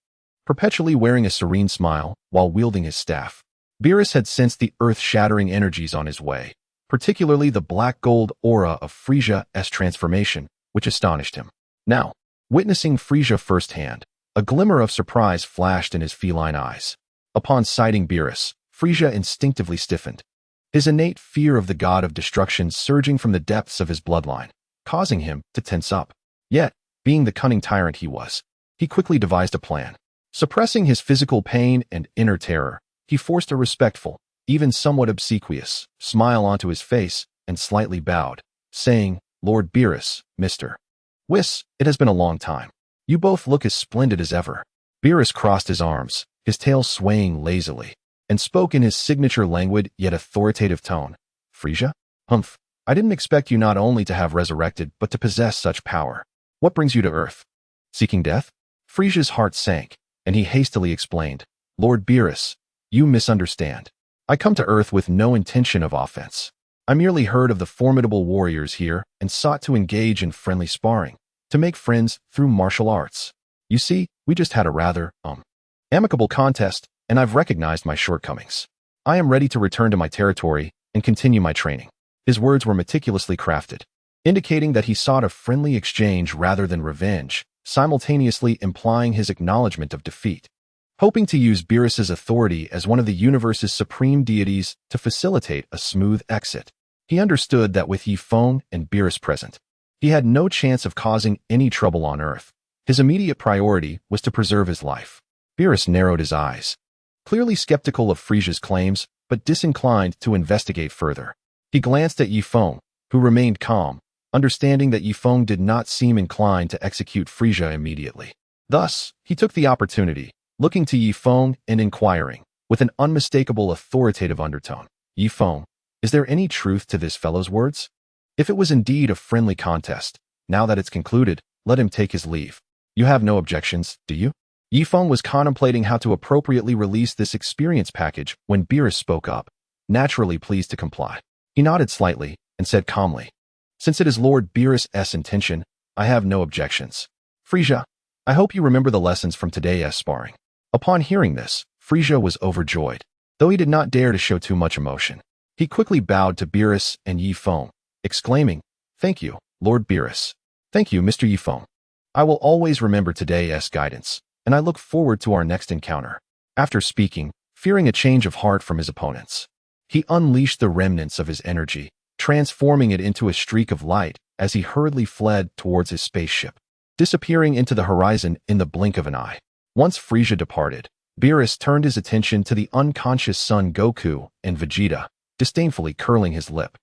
Speaker 1: perpetually wearing a serene smile while wielding his staff. Beerus had sensed the earth-shattering energies on his way, particularly the black gold aura of Frisia's transformation, which astonished him. Now, witnessing Frisia firsthand, a glimmer of surprise flashed in his feline eyes. Upon sighting Beerus, Frisia instinctively stiffened, his innate fear of the god of destruction surging from the depths of his bloodline, causing him to tense up. Yet, being the cunning tyrant he was, he quickly devised a plan. Suppressing his physical pain and inner terror, he forced a respectful, even somewhat obsequious, smile onto his face and slightly bowed, saying, "Lord Beerus, Mr. Whis, it has been a long time. You both look as splendid as ever. Beerus crossed his arms, his tail swaying lazily, and spoke in his signature languid yet authoritative tone. Frisia? Humph. I didn't expect you not only to have resurrected, but to possess such power. What brings you to Earth? Seeking death? Frisia's heart sank, and he hastily explained. Lord Beerus, you misunderstand. I come to Earth with no intention of offense. I merely heard of the formidable warriors here and sought to engage in friendly sparring, to make friends through martial arts. You see, we just had a rather, amicable contest, and I've recognized my shortcomings. I am ready to return to my territory and continue my training. His words were meticulously crafted, indicating that he sought a friendly exchange rather than revenge, simultaneously implying his acknowledgement of defeat. Hoping to use Beerus's authority as one of the universe's supreme deities to facilitate a smooth exit, he understood that with Ye Feng and Beerus present, he had no chance of causing any trouble on Earth. His immediate priority was to preserve his life. Beerus narrowed his eyes, clearly skeptical of Frisia's claims, but disinclined to investigate further. He glanced at Ye Feng, who remained calm, understanding that Ye Feng did not seem inclined to execute Frisia immediately. Thus, he took the opportunity, looking to Ye Feng and inquiring, with an unmistakable authoritative undertone. Ye Feng, is there any truth to this fellow's words? If it was indeed a friendly contest, now that it's concluded, let him take his leave. You have no objections, do you? Ye Feng was contemplating how to appropriately release this experience package when Beerus spoke up, naturally pleased to comply. He nodded slightly and said calmly, Since it is Lord Beerus' intention, I have no objections. Frisia, I hope you remember the lessons from today's sparring. Upon hearing this, Frisia was overjoyed, though he did not dare to show too much emotion. He quickly bowed to Beerus and Ye Feng, exclaiming, Thank you, Lord Beerus. Thank you, Mr. Ye Feng. I will always remember today's guidance, and I look forward to our next encounter. After speaking, fearing a change of heart from his opponents, he unleashed the remnants of his energy, transforming it into a streak of light as he hurriedly fled towards his spaceship, disappearing into the horizon in the blink of an eye. Once Frisia departed, Beerus turned his attention to the unconscious Son Goku and Vegeta, disdainfully curling his lip.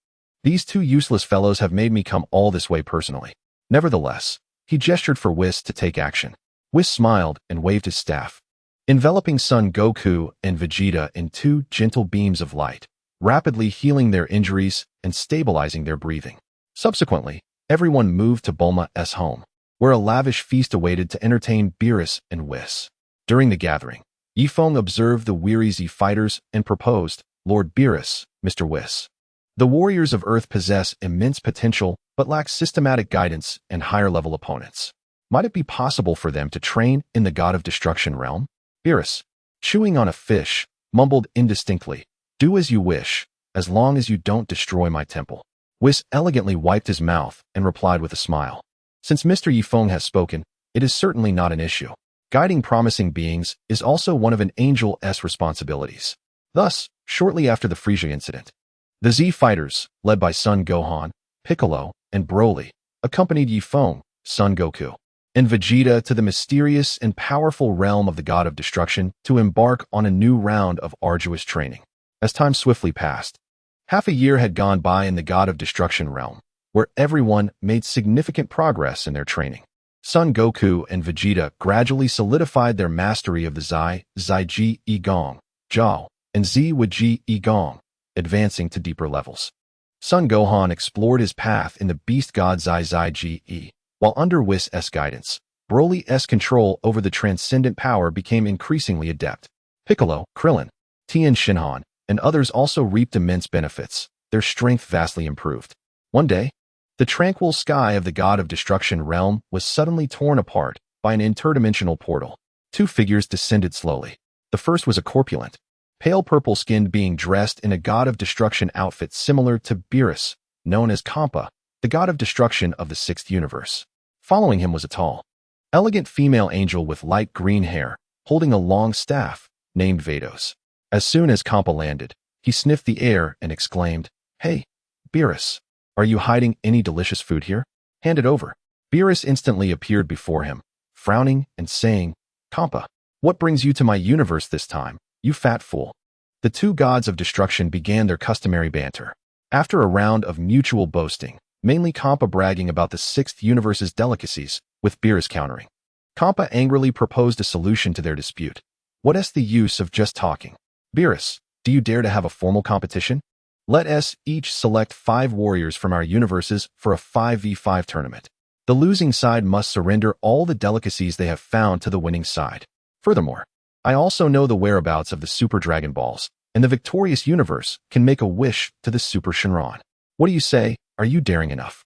Speaker 1: These two useless fellows have made me come all this way personally. Nevertheless, he gestured for Whis to take action. Whis smiled and waved his staff, enveloping Son Goku and Vegeta in two gentle beams of light, rapidly healing their injuries and stabilizing their breathing. Subsequently, everyone moved to Bulma's home, where a lavish feast awaited to entertain Beerus and Whis. During the gathering, Ye Feng observed the weary Z fighters and proposed, Lord Beerus, Mr. Whis. The warriors of Earth possess immense potential but lack systematic guidance and higher-level opponents. Might it be possible for them to train in the God of Destruction realm? Beerus, chewing on a fish, mumbled indistinctly, Do as you wish, as long as you don't destroy my temple. Whis elegantly wiped his mouth and replied with a smile. Since Mr. Ye Feng has spoken, it is certainly not an issue. Guiding promising beings is also one of an angel's responsibilities. Thus, shortly after the Frisia incident, the Z fighters, led by Son Gohan, Piccolo, and Broly, accompanied Ye Feng, Son Goku, and Vegeta to the mysterious and powerful realm of the God of Destruction to embark on a new round of arduous training. As time swiftly passed, half a year had gone by in the God of Destruction realm, where everyone made significant progress in their training. Son Goku and Vegeta gradually solidified their mastery of the Zai Ji Yi Gong, Jiao, and Z Wu Ji Yi Gong, advancing to deeper levels. Son Gohan explored his path in the beast god Zai Ji Yi, while under Whis' guidance, Broly's control over the transcendent power became increasingly adept. Piccolo, Krillin, Tien Shinhan, and others also reaped immense benefits, their strength vastly improved. One day, the tranquil sky of the God of Destruction realm was suddenly torn apart by an interdimensional portal. Two figures descended slowly. The first was a corpulent, pale purple-skinned being dressed in a God of Destruction outfit similar to Beerus, known as Kampa, the God of Destruction of the Sixth Universe. Following him was a tall, elegant female angel with light green hair, holding a long staff, named Vados. As soon as Kampa landed, he sniffed the air and exclaimed, Hey, Beerus, are you hiding any delicious food here? Hand it over. Beerus instantly appeared before him, frowning and saying, Kampa, what brings you to my universe this time, you fat fool? The two gods of destruction began their customary banter. After a round of mutual boasting, mainly Kampa bragging about the Sixth Universe's delicacies, with Beerus countering, Kampa angrily proposed a solution to their dispute. What is the use of just talking? Beerus, do you dare to have a formal competition? Let us each select 5 warriors from our universes for a 5v5 tournament. The losing side must surrender all the delicacies they have found to the winning side. Furthermore, I also know the whereabouts of the Super Dragon Balls, and the victorious universe can make a wish to the Super Shenron. What do you say? Are you daring enough?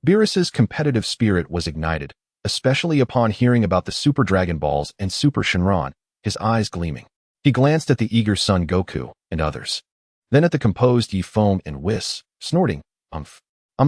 Speaker 1: Beerus's competitive spirit was ignited, especially upon hearing about the Super Dragon Balls and Super Shenron, his eyes gleaming. He glanced at the eager Son Goku and others. Then at the composed Ye Feng and Whis, snorting, I'm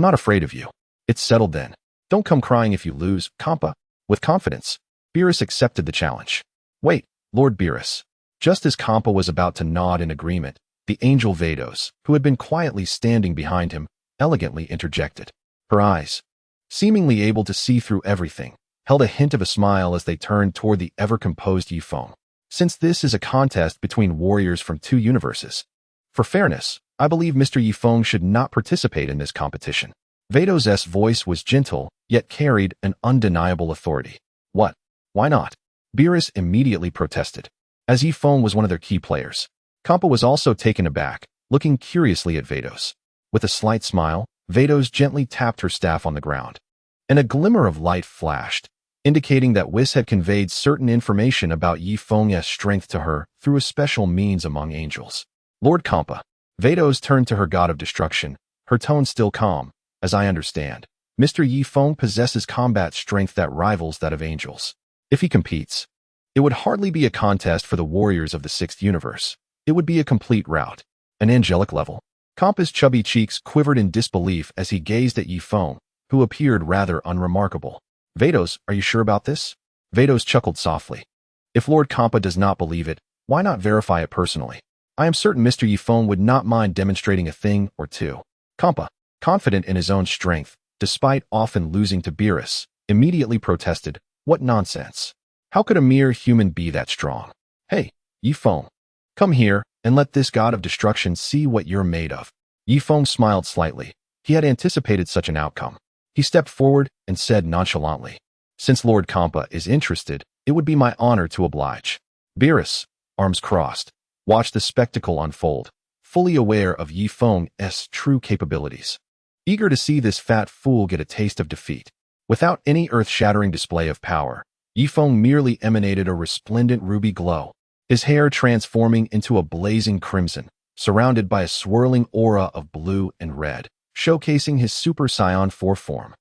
Speaker 1: not afraid of you. It's settled then. Don't come crying if you lose, Kampa. With confidence, Beerus accepted the challenge. Wait, Lord Beerus. Just as Kampa was about to nod in agreement, the angel Vados, who had been quietly standing behind him, elegantly interjected. Her eyes, seemingly able to see through everything, held a hint of a smile as they turned toward the ever-composed Ye Feng. Since this is a contest between warriors from 2 universes, for fairness, I believe Mr. Ye Feng should not participate in this competition. Vados' voice was gentle, yet carried an undeniable authority. What? Why not? Beerus immediately protested. As Ye Feng was one of their key players, Kampa was also taken aback, looking curiously at Vados. With a slight smile, Vados gently tapped her staff on the ground, and a glimmer of light flashed, indicating that Whis had conveyed certain information about Ye Feng's strength to her through a special means among angels. Lord Kampa. Vados turned to her god of destruction, her tone still calm. As I understand, Mr. Ye Feng possesses combat strength that rivals that of angels. If he competes, it would hardly be a contest for the warriors of the 6th universe. It would be a complete rout. An angelic level. Kampa's chubby cheeks quivered in disbelief as he gazed at Ye Feng, who appeared rather unremarkable. Vados, are you sure about this? Vados chuckled softly. If Lord Kampa does not believe it, why not verify it personally? I am certain Mr. Ye Feng would not mind demonstrating a thing or two. Kampa, confident in his own strength, despite often losing to Beerus, immediately protested, what nonsense. How could a mere human be that strong? Hey, Ye Feng, come here and let this god of destruction see what you're made of. Ye Feng smiled slightly. He had anticipated such an outcome. He stepped forward and said nonchalantly, since Lord Kampa is interested, it would be my honor to oblige. Beerus, arms crossed, watched the spectacle unfold, fully aware of Ye Feng's true capabilities. Eager to see this fat fool get a taste of defeat. Without any earth-shattering display of power, Ye Feng merely emanated a resplendent ruby glow, his hair transforming into a blazing crimson, surrounded by a swirling aura of blue and red, showcasing his Super Saiyan 4 form.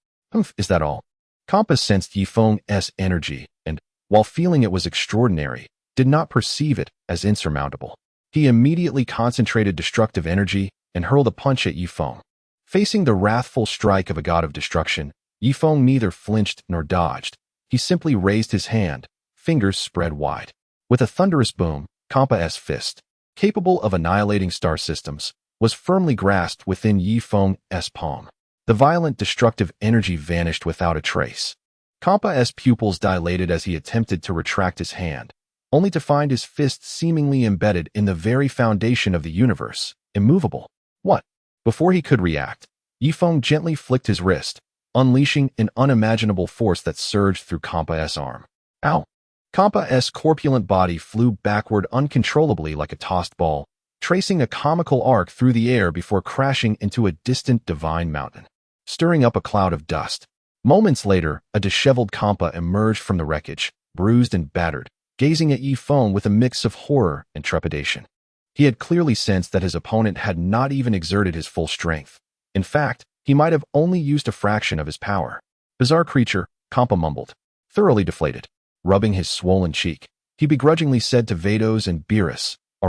Speaker 1: Is that all? Kampa sensed Ye Feng's energy and, while feeling it was extraordinary, did not perceive it as insurmountable. He immediately concentrated destructive energy and hurled a punch at Ye Feng. Facing the wrathful strike of a god of destruction, Ye Feng neither flinched nor dodged. He simply raised his hand, fingers spread wide. With a thunderous boom, Kampa's fist, capable of annihilating star systems, was firmly grasped within Ye Feng's palm. The violent destructive energy vanished without a trace. Kampa's pupils dilated as he attempted to retract his hand, only to find his fist seemingly embedded in the very foundation of the universe, immovable. What? Before he could react, Ye Feng gently flicked his wrist, unleashing an unimaginable force that surged through Kampa's arm. Ow! Kampa's corpulent body flew backward uncontrollably like a tossed ball, tracing a comical arc through the air before crashing into a distant divine mountain, stirring up a cloud of dust. Moments later, a disheveled Kampa emerged from the wreckage, bruised and battered, gazing at Ye Feng with a mix of horror and trepidation. He had clearly sensed that his opponent had not even exerted his full strength. In fact, he might have only used a fraction of his power. Bizarre creature, Kampa mumbled, thoroughly deflated. Rubbing his swollen cheek, he begrudgingly said to Vados and Beerus, all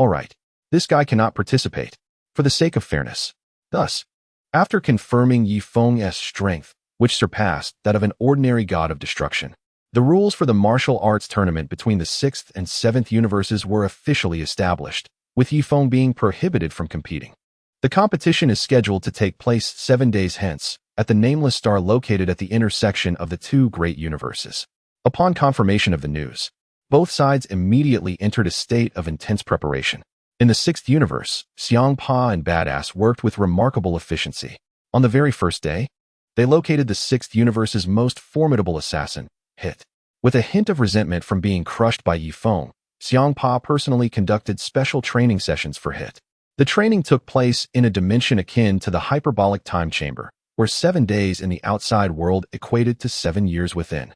Speaker 1: right, this guy cannot participate, for the sake of fairness. Thus, after confirming Ye Feng's strength, which surpassed that of an ordinary god of destruction, the rules for the martial arts tournament between the 6th and 7th universes were officially established, with Ye Feng being prohibited from competing. The competition is scheduled to take place 7 days hence, at the nameless star located at the intersection of the 2 great universes. Upon confirmation of the news, both sides immediately entered a state of intense preparation. In the 6th universe, Xiang Pa and Badass worked with remarkable efficiency. On the very first day, they located the 6th universe's most formidable assassin, Hit. With a hint of resentment from being crushed by Ye Feng, Xiangpa personally conducted special training sessions for Hit. The training took place in a dimension akin to the hyperbolic time chamber, where 7 days in the outside world equated to 7 years within.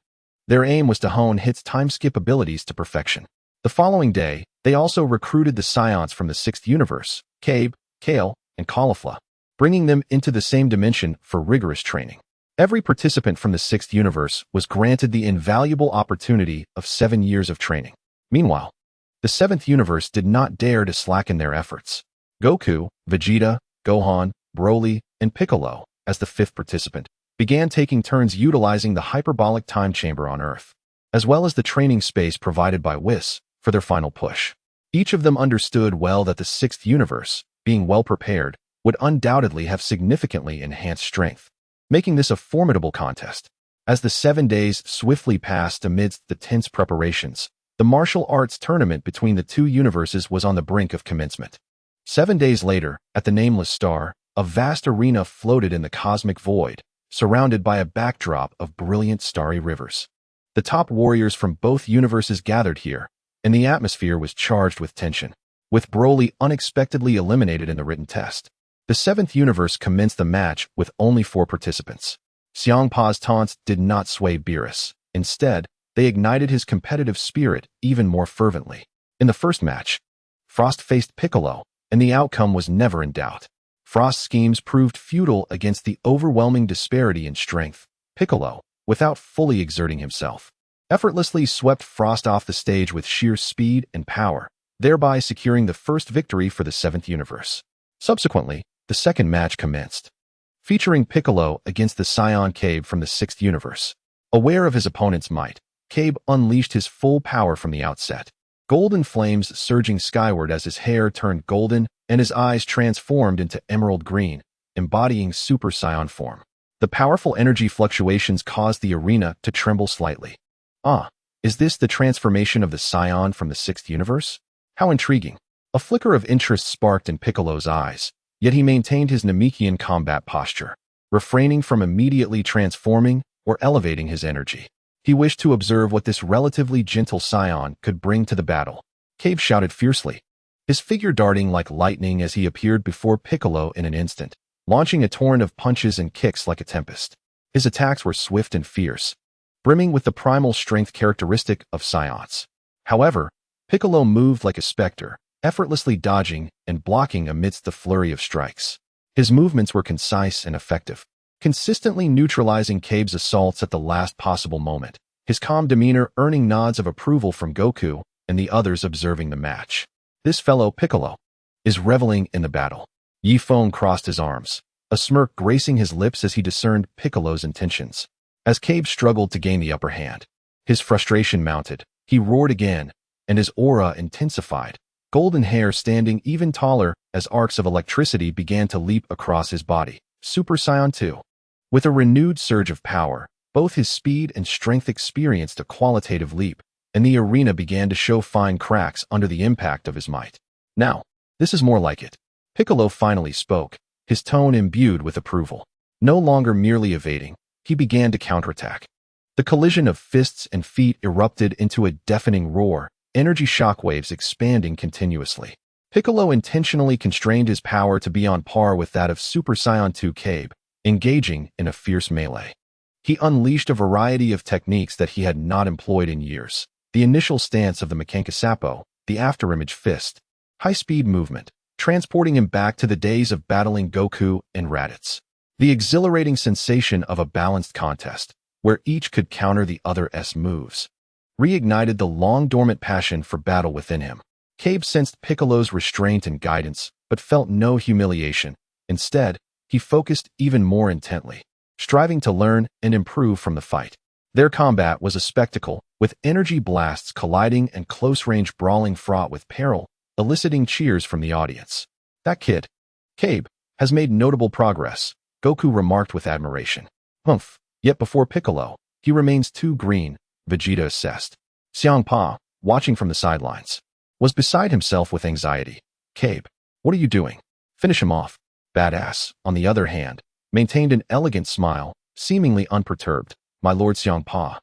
Speaker 1: Their aim was to hone Hit's time-skip abilities to perfection. The following day, they also recruited the scions from the 6th universe, Cabe, Kale, and Caulifla, bringing them into the same dimension for rigorous training. Every participant from the 6th universe was granted the invaluable opportunity of 7 years of training. Meanwhile, the 7th universe did not dare to slacken their efforts. Goku, Vegeta, Gohan, Broly, and Piccolo, as the 5th participant, began taking turns utilizing the hyperbolic time chamber on Earth, as well as the training space provided by Whis for their final push. Each of them understood well that the 6th universe, being well prepared, would undoubtedly have significantly enhanced strength, making this a formidable contest. As the 7 days swiftly passed amidst the tense preparations, the martial arts tournament between the two universes was on the brink of commencement. 7 days later, at the Nameless Star, a vast arena floated in the cosmic void, surrounded by a backdrop of brilliant starry rivers. The top warriors from both universes gathered here, and the atmosphere was charged with tension. With Broly unexpectedly eliminated in the written test, the 7th universe commenced the match with only 4 participants. Xiangpa's taunts did not sway Beerus. Instead, they ignited his competitive spirit even more fervently. In the first match, Frost faced Piccolo, and the outcome was never in doubt. Frost's schemes proved futile against the overwhelming disparity in strength. Piccolo, without fully exerting himself, effortlessly swept Frost off the stage with sheer speed and power, thereby securing the first victory for the 7th universe. Subsequently, the second match commenced, featuring Piccolo against the Scion Cabe from the 6th universe. Aware of his opponent's might, Cabe unleashed his full power from the outset. Golden flames surging skyward as his hair turned golden and his eyes transformed into emerald green, embodying Super Saiyan form. The powerful energy fluctuations caused the arena to tremble slightly. Is this the transformation of the Scion from the 6th universe? How intriguing. A flicker of interest sparked in Piccolo's eyes, yet he maintained his Namekian combat posture, refraining from immediately transforming or elevating his energy. He wished to observe what this relatively gentle Scion could bring to the battle. Cabe shouted fiercely, his figure darting like lightning as he appeared before Piccolo in an instant, launching a torrent of punches and kicks like a tempest. His attacks were swift and fierce, brimming with the primal strength characteristic of Scions. However, Piccolo moved like a specter, effortlessly dodging and blocking amidst the flurry of strikes. His movements were concise and effective, consistently neutralizing Cabe's assaults at the last possible moment, his calm demeanor earning nods of approval from Goku and the others observing the match. This fellow Piccolo is reveling in the battle. Ye Feng crossed his arms, a smirk gracing his lips as he discerned Piccolo's intentions. As Cabe struggled to gain the upper hand, his frustration mounted. He roared again, and his aura intensified, golden hair standing even taller as arcs of electricity began to leap across his body. Super Saiyan 2. With a renewed surge of power, both his speed and strength experienced a qualitative leap, and the arena began to show fine cracks under the impact of his might. Now, this is more like it. Piccolo finally spoke, his tone imbued with approval. No longer merely evading, he began to counterattack. The collision of fists and feet erupted into a deafening roar, energy shockwaves expanding continuously. Piccolo intentionally constrained his power to be on par with that of Super Saiyan 2 Cabe, engaging in a fierce melee. He unleashed a variety of techniques that he had not employed in years. The initial stance of the Makankasapo, the afterimage fist, high-speed movement, transporting him back to the days of battling Goku and Raditz. The exhilarating sensation of a balanced contest, where each could counter the other's moves, reignited the long-dormant passion for battle within him. Cabe sensed Piccolo's restraint and guidance, but felt no humiliation. Instead, he focused even more intently, striving to learn and improve from the fight. Their combat was a spectacle, with energy blasts colliding and close-range brawling fraught with peril, eliciting cheers from the audience. That kid, Cabe, has made notable progress, Goku remarked with admiration. Yet before Piccolo, he remains too green, Vegeta assessed. Xiangpa, watching from the sidelines, was beside himself with anxiety. Cabe, what are you doing? Finish him off. Badass, on the other hand, maintained an elegant smile, seemingly unperturbed. My lord Xiangpa,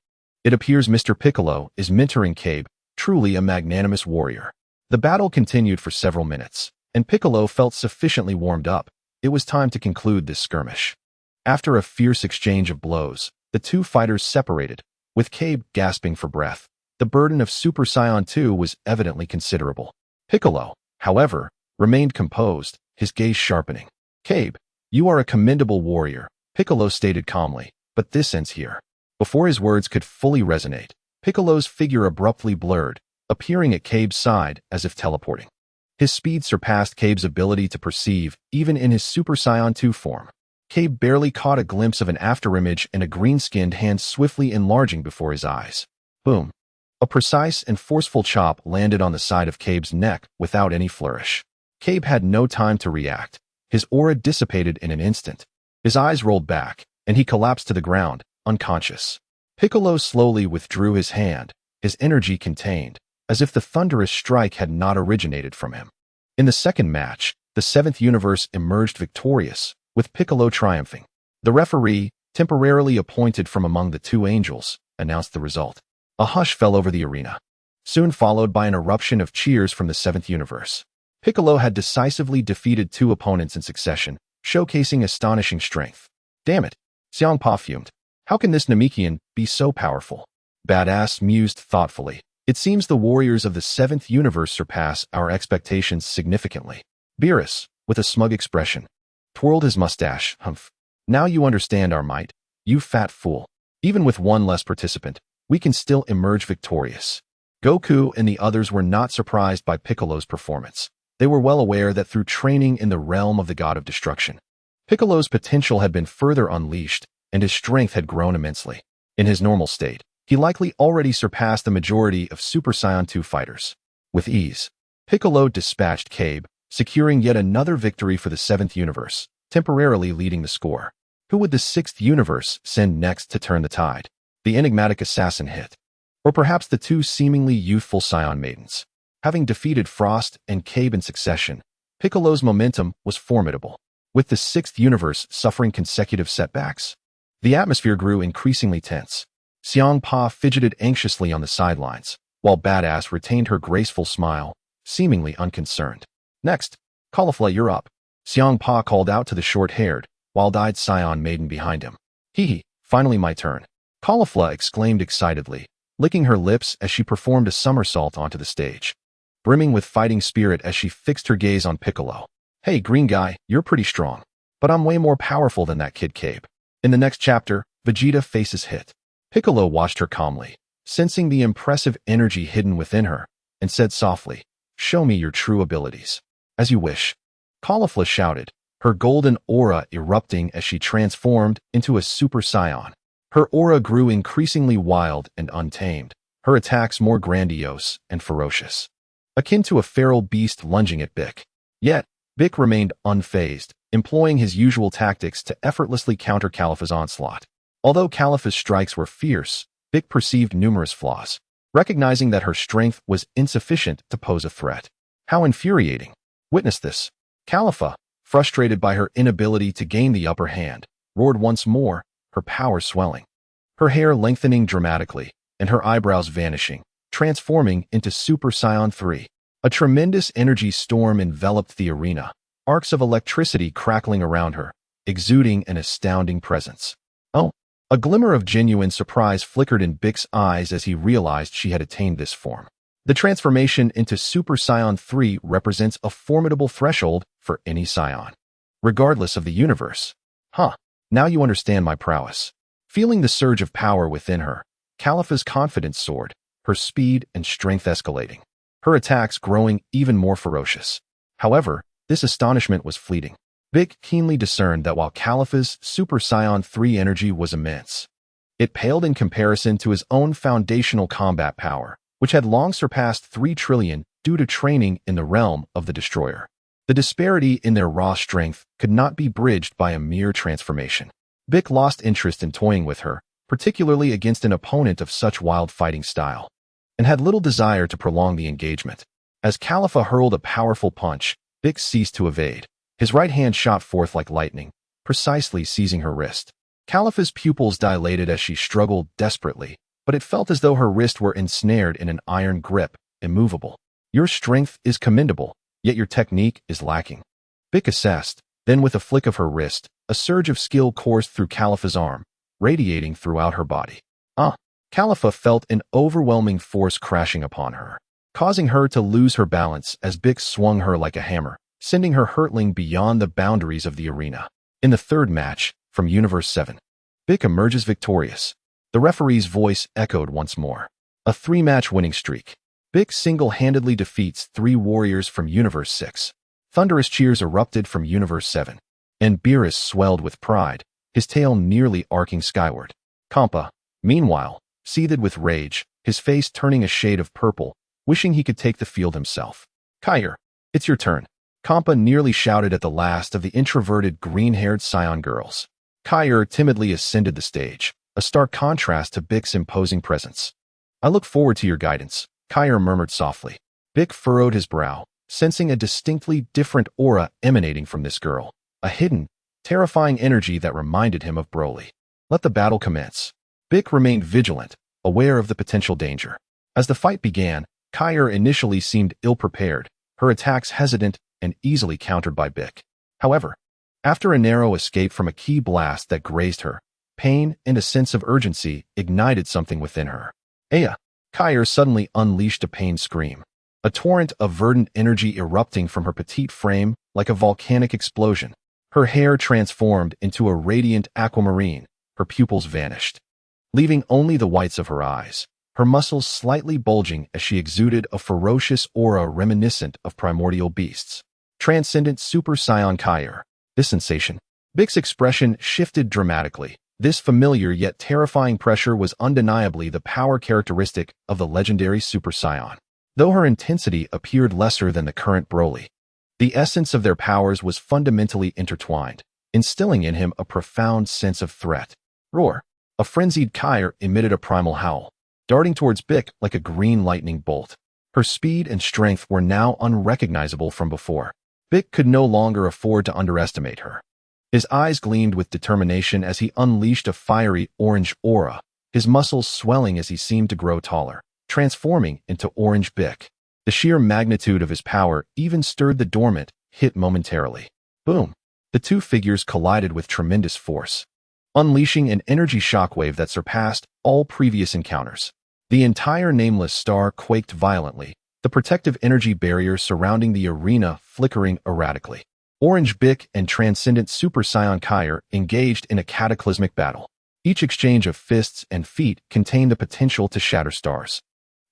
Speaker 1: It appears Mr. Piccolo is mentoring Cabe, truly a magnanimous warrior. The battle continued for several minutes, and Piccolo felt sufficiently warmed up. It was time to conclude this skirmish. After a fierce exchange of blows, the two fighters separated, with Cabe gasping for breath. The burden of Super Saiyan 2 was evidently considerable. Piccolo, however, remained composed, his gaze sharpening. Cabe, you are a commendable warrior, Piccolo stated calmly, but this ends here. Before his words could fully resonate, Piccolo's figure abruptly blurred, appearing at Cabe's side as if teleporting. His speed surpassed Cabe's ability to perceive, even in his Super Saiyan 2 form. Cabe barely caught a glimpse of an afterimage and a green-skinned hand swiftly enlarging before his eyes. Boom. A precise and forceful chop landed on the side of Cabe's neck without any flourish. Cabe had no time to react. His aura dissipated in an instant. His eyes rolled back, and he collapsed to the ground, unconscious. Piccolo slowly withdrew his hand, his energy contained, as if the thunderous strike had not originated from him. In the second match, the seventh universe emerged victorious, with Piccolo triumphing. The referee, temporarily appointed from among the two angels, announced the result. A hush fell over the arena, soon followed by an eruption of cheers from the seventh universe. Piccolo had decisively defeated two opponents in succession, showcasing astonishing strength. Damn it, Xiangpa fumed. How can this Namekian be so powerful? Badass mused thoughtfully. It seems the warriors of the seventh universe surpass our expectations significantly. Beerus, with a smug expression, twirled his mustache. Humph. Now you understand our might, you fat fool. Even with one less participant, we can still emerge victorious. Goku and the others were not surprised by Piccolo's performance. They were well aware that through training in the realm of the god of destruction, Piccolo's potential had been further unleashed, and his strength had grown immensely. In his normal state, he likely already surpassed the majority of Super Saiyan 2 fighters. With ease, Piccolo dispatched Cabe, securing yet another victory for the seventh universe, temporarily leading the score. Who would the sixth universe send next to turn the tide? The enigmatic assassin hit. Or perhaps the two seemingly youthful Saiyan maidens. Having defeated Frost and Cabe in succession, Piccolo's momentum was formidable. With the sixth universe suffering consecutive setbacks, the atmosphere grew increasingly tense. Xiangpa fidgeted anxiously on the sidelines, while Badass retained her graceful smile, seemingly unconcerned. Next, Caulifla, you're up. Xiangpa called out to the short-haired, wild-eyed Saiyan maiden behind him. Hee, finally my turn. Caulifla exclaimed excitedly, licking her lips as she performed a somersault onto the stage, brimming with fighting spirit as she fixed her gaze on Piccolo. Hey, green guy, you're pretty strong, but I'm way more powerful than that kid Cabe. In the next chapter, Vegeta faces Hit. Piccolo watched her calmly, sensing the impressive energy hidden within her, and said softly, show me your true abilities. As you wish. Caulifla shouted, her golden aura erupting as she transformed into a Super Saiyan. Her aura grew increasingly wild and untamed, her attacks more grandiose and ferocious, akin to a feral beast lunging at Bic. Yet, Bic remained unfazed, employing his usual tactics to effortlessly counter Caulifla's onslaught. Although Caulifla's strikes were fierce, Bic perceived numerous flaws, recognizing that her strength was insufficient to pose a threat. How infuriating. Witness this. Caulifla, frustrated by her inability to gain the upper hand, roared once more, her power swelling, her hair lengthening dramatically, and her eyebrows vanishing, transforming into Super Saiyan 3. A tremendous energy storm enveloped the arena, arcs of electricity crackling around her, exuding an astounding presence. Oh, a glimmer of genuine surprise flickered in Bic's eyes as he realized she had attained this form. The transformation into Super Saiyan 3 represents a formidable threshold for any Saiyan, regardless of the universe. Now you understand my prowess. Feeling the surge of power within her, Caulifla's confidence soared, her speed and strength escalating, her attacks growing even more ferocious. However, this astonishment was fleeting. Bic keenly discerned that while Caulifla's Super Saiyan 3 energy was immense, it paled in comparison to his own foundational combat power, which had long surpassed 3 trillion due to training in the realm of the Destroyer. The disparity in their raw strength could not be bridged by a mere transformation. Bic lost interest in toying with her, particularly against an opponent of such wild fighting style, and had little desire to prolong the engagement. As Caulifla hurled a powerful punch, Bic ceased to evade. His right hand shot forth like lightning, precisely seizing her wrist. Caulifla's pupils dilated as she struggled desperately, but it felt as though her wrist were ensnared in an iron grip, immovable. Your strength is commendable, yet your technique is lacking. Bick assessed, then with a flick of her wrist, a surge of skill coursed through Khalifa's arm, radiating throughout her body. Khalifa felt an overwhelming force crashing upon her, causing her to lose her balance as Bick swung her like a hammer, sending her hurtling beyond the boundaries of the arena. In the third match, from Universe 7, Bick emerges victorious. The referee's voice echoed once more. A 3-match winning streak. Bick single-handedly defeats 3 warriors from Universe 6. Thunderous cheers erupted from Universe 7, and Beerus swelled with pride, his tail nearly arcing skyward. Kampa, meanwhile, seethed with rage, his face turning a shade of purple, wishing he could take the field himself. Kair, it's your turn. Kampa nearly shouted at the last of the introverted green-haired Scion girls. Kair timidly ascended the stage, a stark contrast to Bick's imposing presence. I look forward to your guidance, Kair murmured softly. Bick furrowed his brow, sensing a distinctly different aura emanating from this girl, a hidden, terrifying energy that reminded him of Broly. Let the battle commence. Bick remained vigilant, aware of the potential danger. As the fight began, Kair initially seemed ill-prepared, her attacks hesitant and easily countered by Bick. However, after a narrow escape from a key blast that grazed her, pain and a sense of urgency ignited something within her. Kair suddenly unleashed a pain scream, a torrent of verdant energy erupting from her petite frame like a volcanic explosion. Her hair transformed into a radiant aquamarine, her pupils vanished, leaving only the whites of her eyes, her muscles slightly bulging as she exuded a ferocious aura reminiscent of primordial beasts. Transcendent Super Saiyan Kair. This sensation. Bick's expression shifted dramatically. This familiar yet terrifying pressure was undeniably the power characteristic of the legendary Super Saiyan. Though her intensity appeared lesser than the current Broly, the essence of their powers was fundamentally intertwined, instilling in him a profound sense of threat. Roar! A frenzied Kair emitted a primal howl, darting towards Bick like a green lightning bolt. Her speed and strength were now unrecognizable from before. Bick could no longer afford to underestimate her. His eyes gleamed with determination as he unleashed a fiery orange aura, his muscles swelling as he seemed to grow taller, transforming into Orange Bick. The sheer magnitude of his power even stirred the dormant, hit momentarily. Boom! The two figures collided with tremendous force, unleashing an energy shockwave that surpassed all previous encounters. The entire nameless star quaked violently, the protective energy barrier surrounding the arena flickering erratically. Orange Bick and Transcendent Super Saiyan Kair engaged in a cataclysmic battle. Each exchange of fists and feet contained the potential to shatter stars.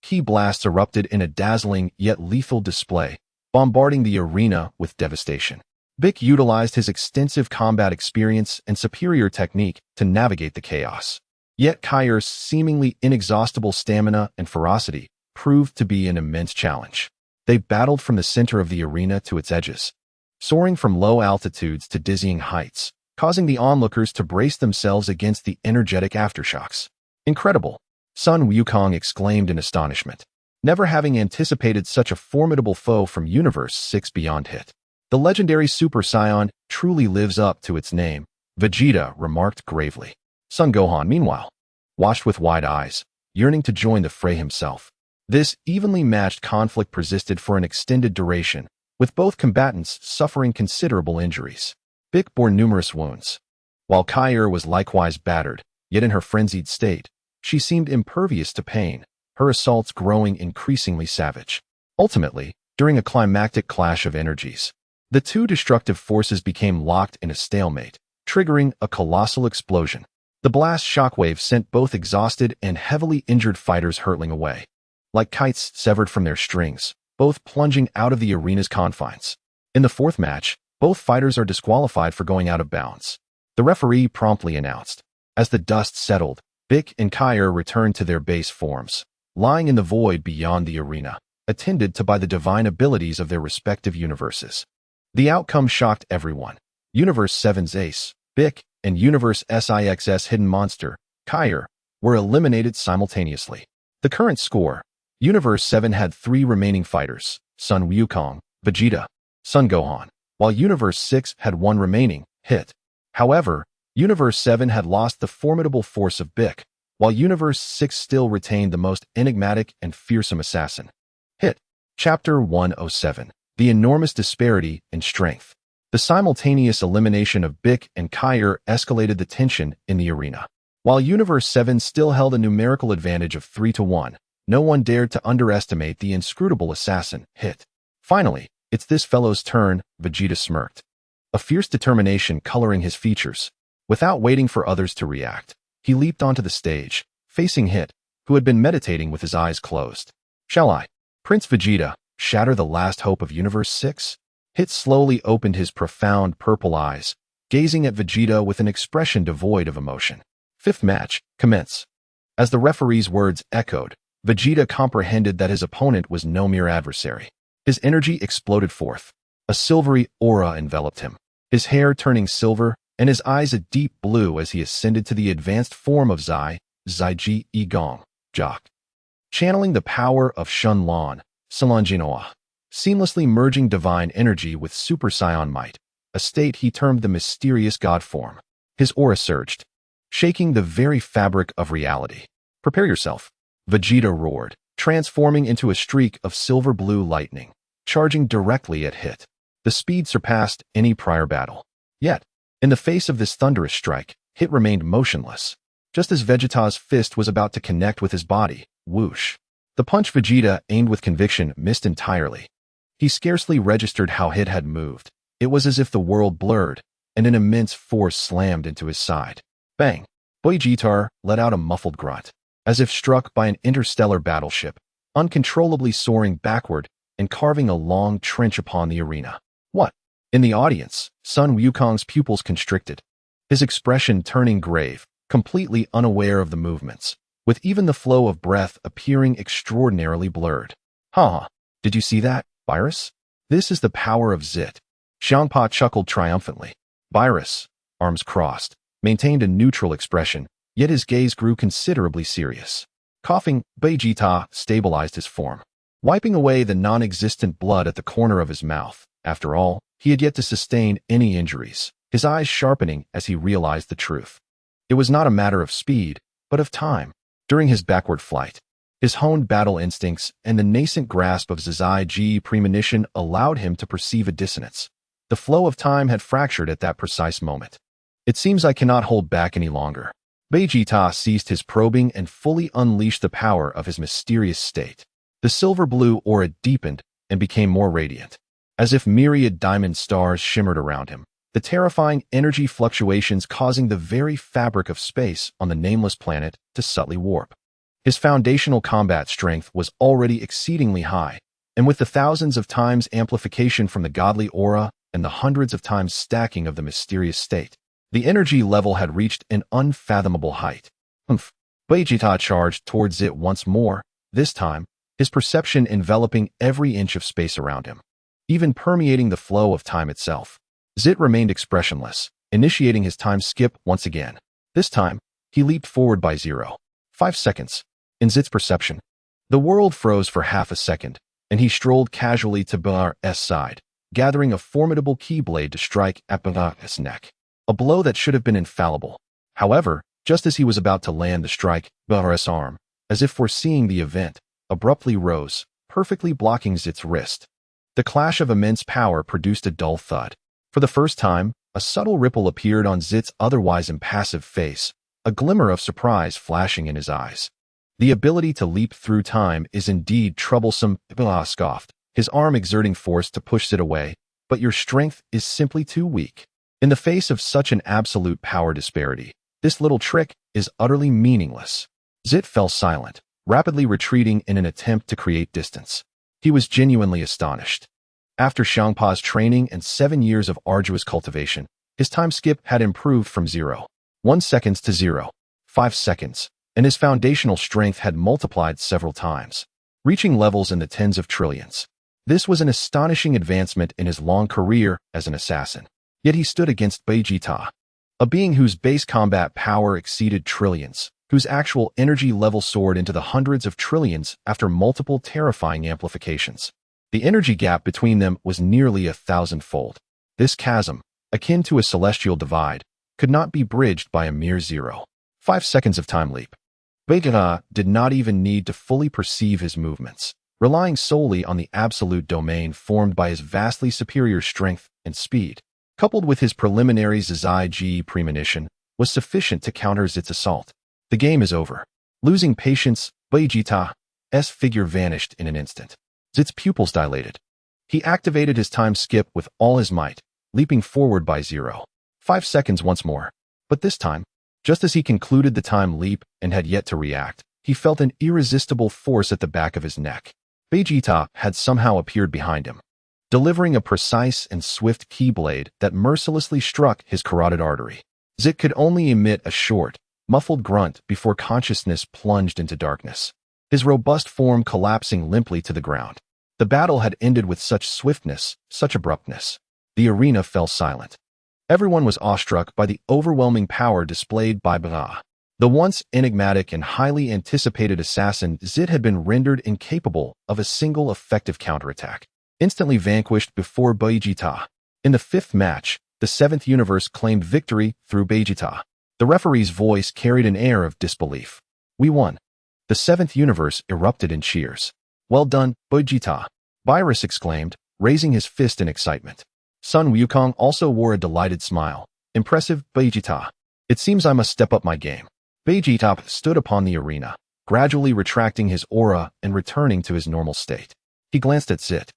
Speaker 1: Key blasts erupted in a dazzling yet lethal display, bombarding the arena with devastation. Bick utilized his extensive combat experience and superior technique to navigate the chaos. Yet Kair's seemingly inexhaustible stamina and ferocity proved to be an immense challenge. They battled from the center of the arena to its edges, soaring from low altitudes to dizzying heights, causing the onlookers to brace themselves against the energetic aftershocks. Incredible! Sun Wukong exclaimed in astonishment, never having anticipated such a formidable foe from Universe 6 beyond hit. The legendary Super Saiyan truly lives up to its name, Vegeta remarked gravely. Son Gohan, meanwhile, watched with wide eyes, yearning to join the fray himself. This evenly matched conflict persisted for an extended duration, with both combatants suffering considerable injuries. Bick bore numerous wounds, while Kair was likewise battered, yet in her frenzied state, she seemed impervious to pain, her assaults growing increasingly savage. Ultimately, during a climactic clash of energies, the two destructive forces became locked in a stalemate, triggering a colossal explosion. The blast shockwave sent both exhausted and heavily injured fighters hurtling away, like kites severed from their strings, both plunging out of the arena's confines. In the fourth match, both fighters are disqualified for going out of bounds. The referee promptly announced. As the dust settled, Bick and Kair returned to their base forms, lying in the void beyond the arena, attended to by the divine abilities of their respective universes. The outcome shocked everyone. Universe 7's ace, Bick, and Universe 6's hidden monster, Kair, were eliminated simultaneously. The current score: Universe 7 had 3 remaining fighters, Sun Wukong, Vegeta, Son Gohan, while Universe 6 had 1 remaining, Hit. However, Universe 7 had lost the formidable force of Bick, while Universe 6 still retained the most enigmatic and fearsome assassin. Hit. Chapter 107. The enormous disparity in strength. The simultaneous elimination of Bick and Kyer escalated the tension in the arena. While Universe 7 still held a numerical advantage of 3-1, no one dared to underestimate the inscrutable assassin. Hit. Finally, it's this fellow's turn, Vegeta smirked, a fierce determination coloring his features. Without waiting for others to react, he leaped onto the stage, facing Hit, who had been meditating with his eyes closed. Shall I, Prince Vegeta, shatter the last hope of Universe 6? Hit slowly opened his profound purple eyes, gazing at Vegeta with an expression devoid of emotion. Fifth match, commence. As the referee's words echoed, Vegeta comprehended that his opponent was no mere adversary. His energy exploded forth. A silvery aura enveloped him, his hair turning silver and his eyes a deep blue as he ascended to the advanced form of Zai Yi Gong, Jock. Channeling the power of Shenlong, Silanginoa, seamlessly merging divine energy with Super Saiyan might, a state he termed the mysterious god form. His aura surged, shaking the very fabric of reality. Prepare yourself, Vegeta roared, transforming into a streak of silver-blue lightning, charging directly at Hit. The speed surpassed any prior battle. Yet, in the face of this thunderous strike, Hit remained motionless. Just as Vegeta's fist was about to connect with his body, whoosh. The punch Vegeta aimed with conviction missed entirely. He scarcely registered how Hit had moved. It was as if the world blurred, and an immense force slammed into his side. Bang! Vegeta let out a muffled grunt, as if struck by an interstellar battleship, uncontrollably soaring backward and carving a long trench upon the arena. What? In the audience, Sun Wukong's pupils constricted, his expression turning grave, completely unaware of the movements, with even the flow of breath appearing extraordinarily blurred. Huh, did you see that, Virus? This is the power of Zit. Xiangpa chuckled triumphantly. Virus, arms crossed, maintained a neutral expression, yet his gaze grew considerably serious. Coughing, Vegeta stabilized his form, wiping away the non-existent blood at the corner of his mouth. After all, he had yet to sustain any injuries, his eyes sharpening as he realized the truth. It was not a matter of speed, but of time. During his backward flight, his honed battle instincts and the nascent grasp of Zai Ji premonition allowed him to perceive a dissonance. The flow of time had fractured at that precise moment. It seems I cannot hold back any longer. Vegeta ceased his probing and fully unleashed the power of his mysterious state. The silver-blue aura deepened and became more radiant, as if myriad diamond stars shimmered around him, the terrifying energy fluctuations causing the very fabric of space on the nameless planet to subtly warp. His foundational combat strength was already exceedingly high, and with the thousands of times amplification from the godly aura and the hundreds of times stacking of the mysterious state, the energy level had reached an unfathomable height. Vegeta charged towards it once more, this time, his perception enveloping every inch of space around him, even permeating the flow of time itself. Zit remained expressionless, initiating his time skip once again. This time, he leaped forward by 0.5 seconds. In Zit's perception, the world froze for half a second, and he strolled casually to Bar's side, gathering a formidable keyblade to strike at Bar's neck, a blow that should have been infallible. However, just as he was about to land the strike, Bar's arm, as if foreseeing the event, abruptly rose, perfectly blocking Zit's wrist. The clash of immense power produced a dull thud. For the first time, a subtle ripple appeared on Zit's otherwise impassive face, a glimmer of surprise flashing in his eyes. The ability to leap through time is indeed troublesome, Ba scoffed, his arm exerting force to push Zit away, but your strength is simply too weak. In the face of such an absolute power disparity, this little trick is utterly meaningless. Zit fell silent, rapidly retreating in an attempt to create distance. He was genuinely astonished. After Xiangpa's training and 7 years of arduous cultivation, his time skip had improved from 0.1 seconds to 0.5 seconds, and his foundational strength had multiplied several times, reaching levels in the tens of trillions. This was an astonishing advancement in his long career as an assassin. Yet he stood against Vegeta, a being whose base combat power exceeded trillions, whose actual energy level soared into the hundreds of trillions after multiple terrifying amplifications. The energy gap between them was nearly 1,000-fold. This chasm, akin to a celestial divide, could not be bridged by a mere 0.5 seconds of time leap. Vegeta did not even need to fully perceive his movements. Relying solely on the absolute domain formed by his vastly superior strength and speed, coupled with his preliminary Zizai Ji premonition, was sufficient to counter Zit's assault. The game is over. Losing patience, Vegeta's figure vanished in an instant. Zit's pupils dilated. He activated his time skip with all his might, leaping forward by 0.5 seconds once more. But this time, just as he concluded the time leap and had yet to react, he felt an irresistible force at the back of his neck. Vegeta had somehow appeared behind him, delivering a precise and swift keyblade that mercilessly struck his carotid artery. Zit could only emit a short, muffled grunt before consciousness plunged into darkness, his robust form collapsing limply to the ground. The battle had ended with such swiftness, such abruptness. The arena fell silent. Everyone was awestruck by the overwhelming power displayed by Ba. The once enigmatic and highly anticipated assassin Zit had been rendered incapable of a single effective counterattack, instantly vanquished before Vegeta. In the fifth match, the seventh universe claimed victory through Vegeta. The referee's voice carried an air of disbelief. "We won." The seventh universe erupted in cheers. "Well done, Vegeta," Virus exclaimed, raising his fist in excitement. Sun Wukong also wore a delighted smile. "Impressive, Vegeta. It seems I must step up my game." Vegeta stood upon the arena, gradually retracting his aura and returning to his normal state. He glanced at Zit,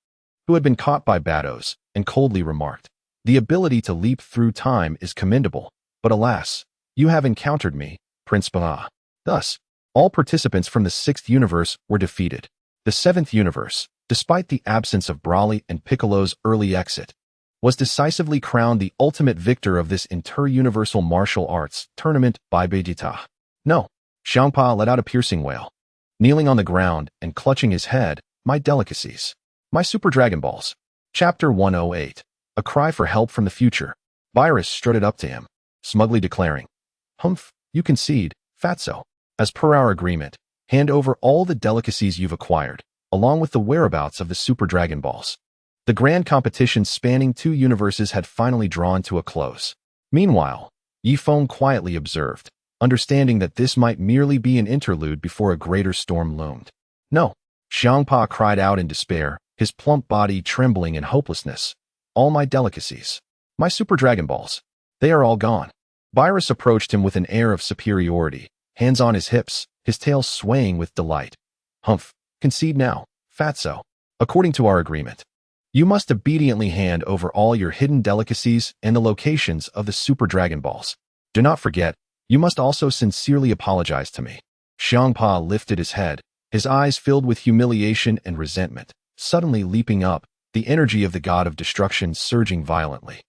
Speaker 1: who had been caught by Bados, and coldly remarked, "The ability to leap through time is commendable, but alas, you have encountered me, Prince Ba." Thus, all participants from the sixth universe were defeated. The seventh universe, despite the absence of Broly and Piccolo's early exit, was decisively crowned the ultimate victor of this inter-universal martial arts tournament by Vegeta. "No." Xiangpa let out a piercing wail. Kneeling on the ground and clutching his head, "My delicacies. My Super Dragon Balls." Chapter 108. A cry for help from the future. Virus strutted up to him, smugly declaring, "Humph, you concede, Fatso. As per our agreement, hand over all the delicacies you've acquired, along with the whereabouts of the Super Dragon Balls." The grand competition spanning two universes had finally drawn to a close. Meanwhile, Ye Feng quietly observed, understanding that this might merely be an interlude before a greater storm loomed. "No," Xiangpa cried out in despair, his plump body trembling in hopelessness. "All my delicacies. My Super Dragon Balls. They are all gone." Virus approached him with an air of superiority, hands on his hips, his tail swaying with delight. "Humph, concede now, Fatso. According to our agreement, you must obediently hand over all your hidden delicacies and the locations of the Super Dragon Balls. Do not forget, you must also sincerely apologize to me." Xiangpa lifted his head, his eyes filled with humiliation and resentment, suddenly leaping up, the energy of the god of destruction surging violently.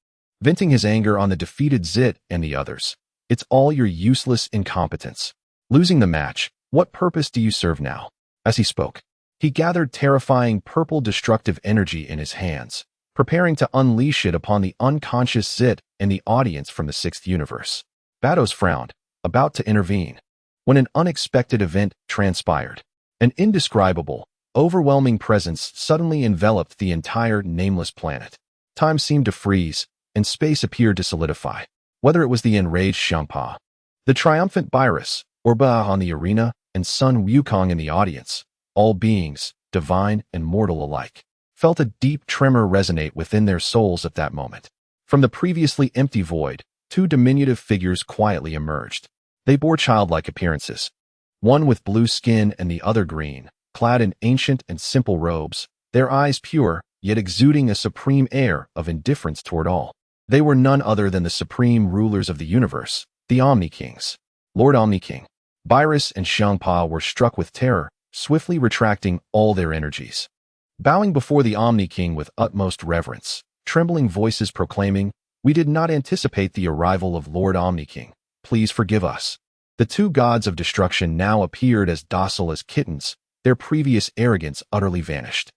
Speaker 1: Venting his anger on the defeated Zit and the others. "It's all your useless incompetence. Losing the match, what purpose do you serve now?" As he spoke, he gathered terrifying purple destructive energy in his hands, preparing to unleash it upon the unconscious Zit and the audience from the sixth universe. Bados frowned, about to intervene, when an unexpected event transpired. An indescribable, overwhelming presence suddenly enveloped the entire nameless planet. Time seemed to freeze, and space appeared to solidify. Whether it was the enraged Xiangpa, the triumphant Virus, or Ba on the arena, and Sun Wukong in the audience, all beings, divine and mortal alike, felt a deep tremor resonate within their souls at that moment. From the previously empty void, two diminutive figures quietly emerged. They bore childlike appearances, one with blue skin and the other green, clad in ancient and simple robes, their eyes pure, yet exuding a supreme air of indifference toward all. They were none other than the supreme rulers of the universe, the Omni Kings. Lord Omni King, Virus and Xiangpa were struck with terror, swiftly retracting all their energies. Bowing before the Omni King with utmost reverence, trembling voices proclaiming, "We did not anticipate the arrival of Lord Omni King. Please forgive us." The two gods of destruction now appeared as docile as kittens, their previous arrogance utterly vanished.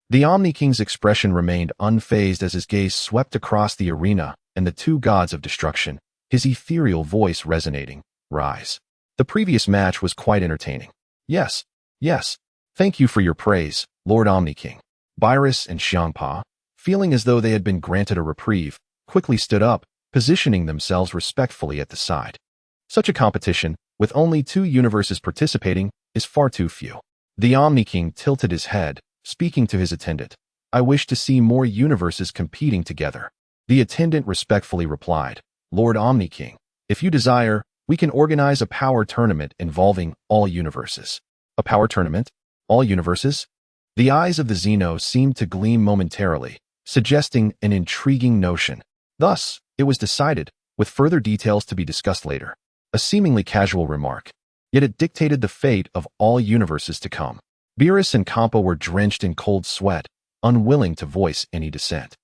Speaker 1: The Omni King's expression remained unfazed as his gaze swept across the arena and the two gods of destruction, his ethereal voice resonating, "Rise." The previous match was quite entertaining. Yes, thank you for your praise, Lord Omni King. Virus and Xiangpa, feeling as though they had been granted a reprieve, quickly stood up, positioning themselves respectfully at the side. Such a competition, with only 2 universes participating, is far too few. The Omni King tilted his head, speaking to his attendant. I wish to see more universes competing together. The attendant respectfully replied, Lord Omni King, if you desire, we can organize a power tournament involving all universes. A power tournament? All universes? The eyes of the Xeno seemed to gleam momentarily, suggesting an intriguing notion. Thus, it was decided, with further details to be discussed later. A seemingly casual remark, yet it dictated the fate of all universes to come. Beerus and Kampa were drenched in cold sweat, unwilling to voice any dissent.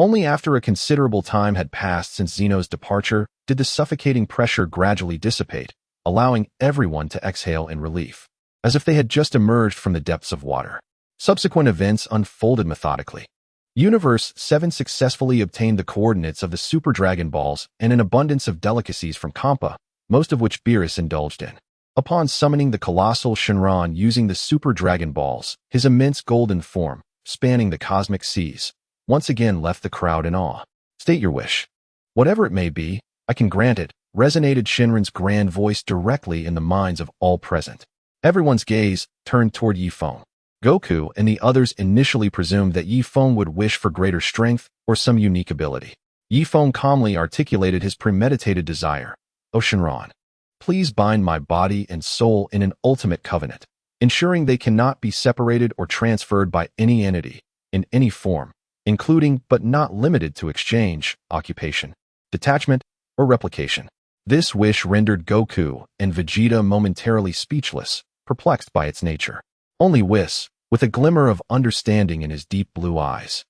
Speaker 1: Only after a considerable time had passed since Xeno's departure did the suffocating pressure gradually dissipate, allowing everyone to exhale in relief, as if they had just emerged from the depths of water. Subsequent events unfolded methodically. Universe 7 successfully obtained the coordinates of the Super Dragon Balls and an abundance of delicacies from Kampa, most of which Beerus indulged in. Upon summoning the colossal Shenron using the Super Dragon Balls, his immense golden form, spanning the cosmic seas, once again left the crowd in awe. State your wish. Whatever it may be, I can grant it, resonated Shenron's grand voice directly in the minds of all present. Everyone's gaze turned toward Ye Feng. Goku and the others initially presumed that Ye Feng would wish for greater strength or some unique ability. Ye Feng calmly articulated his premeditated desire. O Shenron, please bind my body and soul in an ultimate covenant, ensuring they cannot be separated or transferred by any entity, in any form, including but not limited to exchange, occupation, detachment, or replication. This wish rendered Goku and Vegeta momentarily speechless, perplexed by its nature. Only Whis, with a glimmer of understanding in his deep blue eyes,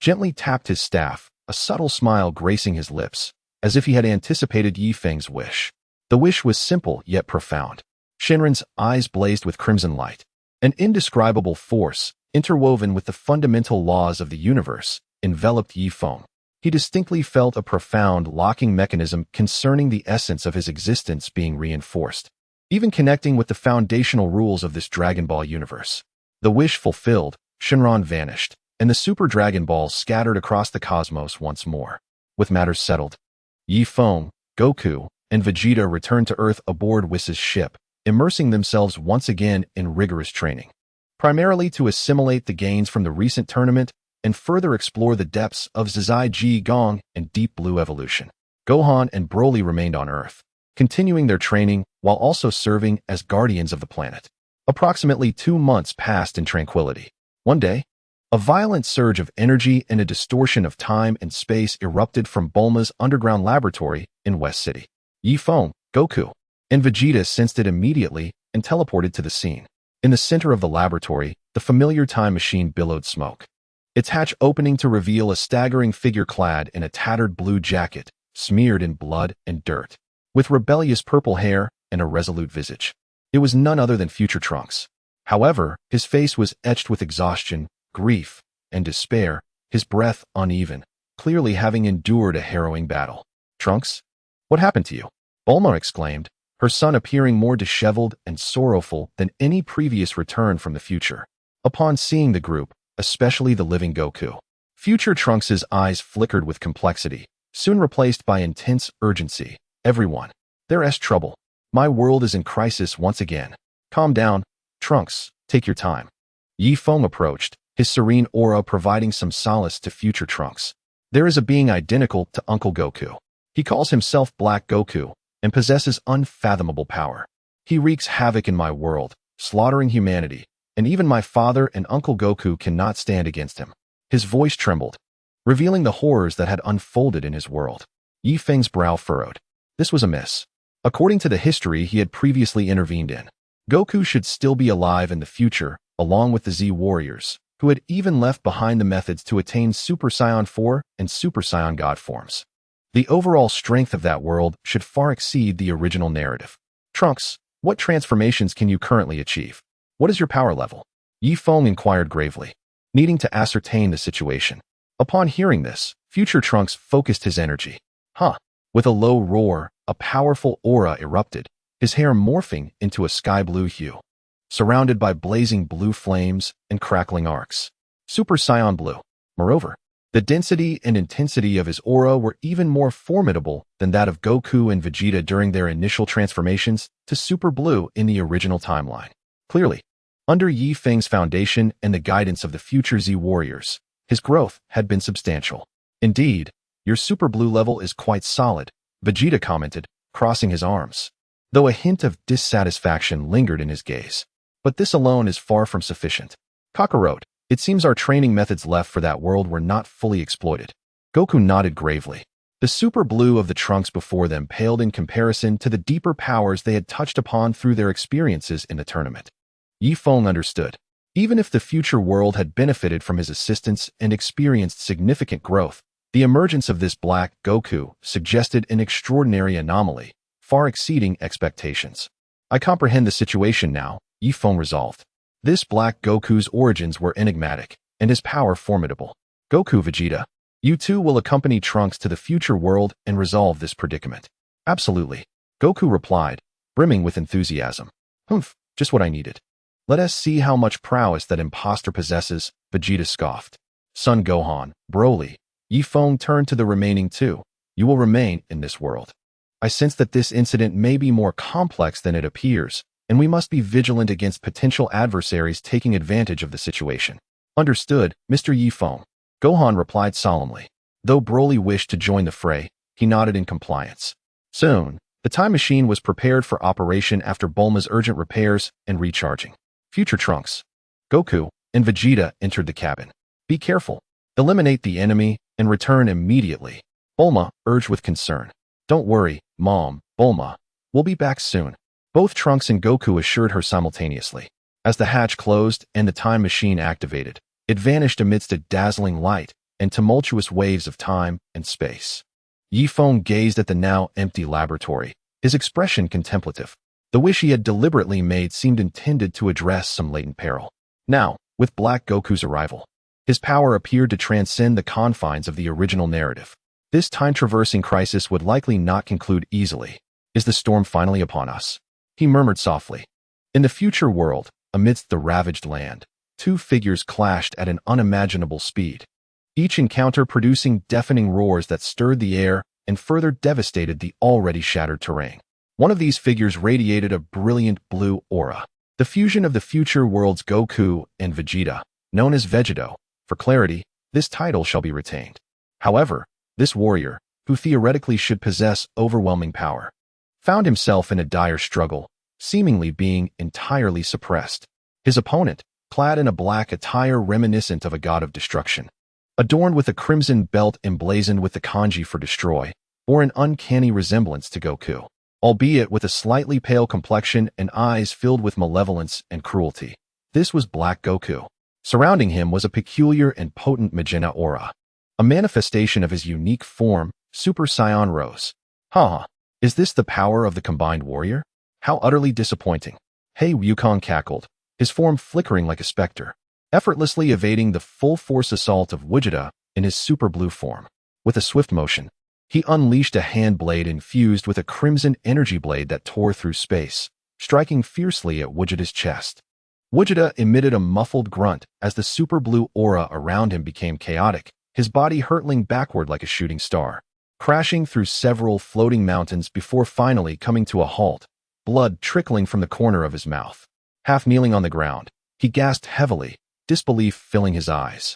Speaker 1: gently tapped his staff, a subtle smile gracing his lips, as if he had anticipated Ye Feng's wish. The wish was simple yet profound. Shenron's eyes blazed with crimson light. An indescribable force, interwoven with the fundamental laws of the universe, enveloped Ye Feng. He distinctly felt a profound locking mechanism concerning the essence of his existence being reinforced, even connecting with the foundational rules of this Dragon Ball universe. The wish fulfilled, Shenron vanished, and the Super Dragon Balls scattered across the cosmos once more. With matters settled, Ye Feng, Goku, and Vegeta returned to Earth aboard Whis' ship, immersing themselves once again in rigorous training, primarily to assimilate the gains from the recent tournament and further explore the depths of Zizai Ji Gong and Deep Blue evolution. Gohan and Broly remained on Earth, continuing their training while also serving as guardians of the planet. Approximately 2 months passed in tranquility. One day, a violent surge of energy and a distortion of time and space erupted from Bulma's underground laboratory in West City. Ye Feng, Goku, and Vegeta sensed it immediately and teleported to the scene. In the center of the laboratory, the familiar time machine billowed smoke, its hatch opening to reveal a staggering figure clad in a tattered blue jacket, smeared in blood and dirt, with rebellious purple hair and a resolute visage. It was none other than future Trunks. However, his face was etched with exhaustion, grief, and despair, his breath uneven, clearly having endured a harrowing battle. Trunks? What happened to you? Bulma exclaimed, her son appearing more disheveled and sorrowful than any previous return from the future. Upon seeing the group, especially the living Goku, future Trunks' eyes flickered with complexity, soon replaced by intense urgency. Everyone, there's trouble. My world is in crisis once again. Calm down, Trunks, take your time. Ye Feng approached, his serene aura providing some solace to future Trunks. There is a being identical to Uncle Goku. He calls himself Black Goku and possesses unfathomable power. He wreaks havoc in my world, slaughtering humanity, and even my father and Uncle Goku cannot stand against him. His voice trembled, revealing the horrors that had unfolded in his world. Ye Feng's brow furrowed. This was amiss. According to the history he had previously intervened in, Goku should still be alive in the future, along with the Z warriors, who had even left behind the methods to attain Super Saiyan 4 and Super Saiyan God forms. The overall strength of that world should far exceed the original narrative. Trunks, what transformations can you currently achieve? What is your power level? Ye Feng inquired gravely, needing to ascertain the situation. Upon hearing this, future Trunks focused his energy. With a low roar, a powerful aura erupted, his hair morphing into a sky blue hue, surrounded by blazing blue flames and crackling arcs. Super Saiyan Blue. Moreover, The density and intensity of his aura were even more formidable than that of Goku and Vegeta during their initial transformations to Super Blue in the original timeline. Clearly, under Ye Feng's foundation and the guidance of the future Z warriors, his growth had been substantial. Indeed, your Super Blue level is quite solid, Vegeta commented, crossing his arms, though a hint of dissatisfaction lingered in his gaze. But this alone is far from sufficient. Kakarot, it seems our training methods left for that world were not fully exploited. Goku nodded gravely. The Super Blue of the Trunks before them paled in comparison to the deeper powers they had touched upon through their experiences in the tournament. Ye Feng understood. Even if the future world had benefited from his assistance and experienced significant growth, the emergence of this black Goku suggested an extraordinary anomaly, far exceeding expectations. I comprehend the situation now, Ye Feng resolved. This black Goku's origins were enigmatic, and his power formidable. Goku, Vegeta, you two will accompany Trunks to the future world and resolve this predicament. Absolutely, Goku replied, brimming with enthusiasm. Humph, just what I needed. Let us see how much prowess that impostor possesses, Vegeta scoffed. Son Gohan, Broly, Ye Feng turned to the remaining two. You will remain in this world. I sense that this incident may be more complex than it appears, and we must be vigilant against potential adversaries taking advantage of the situation. Understood, Mr. Ye Feng. Gohan replied solemnly. Though Broly wished to join the fray, he nodded in compliance. Soon, the time machine was prepared for operation after Bulma's urgent repairs and recharging. Future Trunks, Goku, and Vegeta entered the cabin. Be careful. Eliminate the enemy and return immediately. Bulma urged with concern. Don't worry, Mom, Bulma. We'll be back soon. Both Trunks and Goku assured her simultaneously. As the hatch closed and the time machine activated, it vanished amidst a dazzling light and tumultuous waves of time and space. Ye Feng gazed at the now empty laboratory, his expression contemplative. The wish he had deliberately made seemed intended to address some latent peril. Now, with Black Goku's arrival, his power appeared to transcend the confines of the original narrative. This time-traversing crisis would likely not conclude easily. Is the storm finally upon us? He murmured softly. In the future world, amidst the ravaged land, two figures clashed at an unimaginable speed, each encounter producing deafening roars that stirred the air and further devastated the already shattered terrain. One of these figures radiated a brilliant blue aura, the fusion of the future world's Goku and Vegeta, known as Vegeto. For clarity, this title shall be retained. However, this warrior, who theoretically should possess overwhelming power, found himself in a dire struggle, seemingly being entirely suppressed. His opponent, clad in a black attire reminiscent of a god of destruction, adorned with a crimson belt emblazoned with the kanji for destroy, bore an uncanny resemblance to Goku, albeit with a slightly pale complexion and eyes filled with malevolence and cruelty. This was Black Goku. Surrounding him was a peculiar and potent magenta aura, a manifestation of his unique form, Super Saiyan Rose. Is this the power of the combined warrior? How utterly disappointing. Hey, Wukong cackled, his form flickering like a specter, effortlessly evading the full force assault of Vegeta in his super blue form. With a swift motion, he unleashed a hand blade infused with a crimson energy blade that tore through space, striking fiercely at Vegeta's chest. Vegeta emitted a muffled grunt as the super blue aura around him became chaotic, his body hurtling backward like a shooting star, crashing through several floating mountains before finally coming to a halt, blood trickling from the corner of his mouth. Half kneeling on the ground, he gasped heavily, disbelief filling his eyes.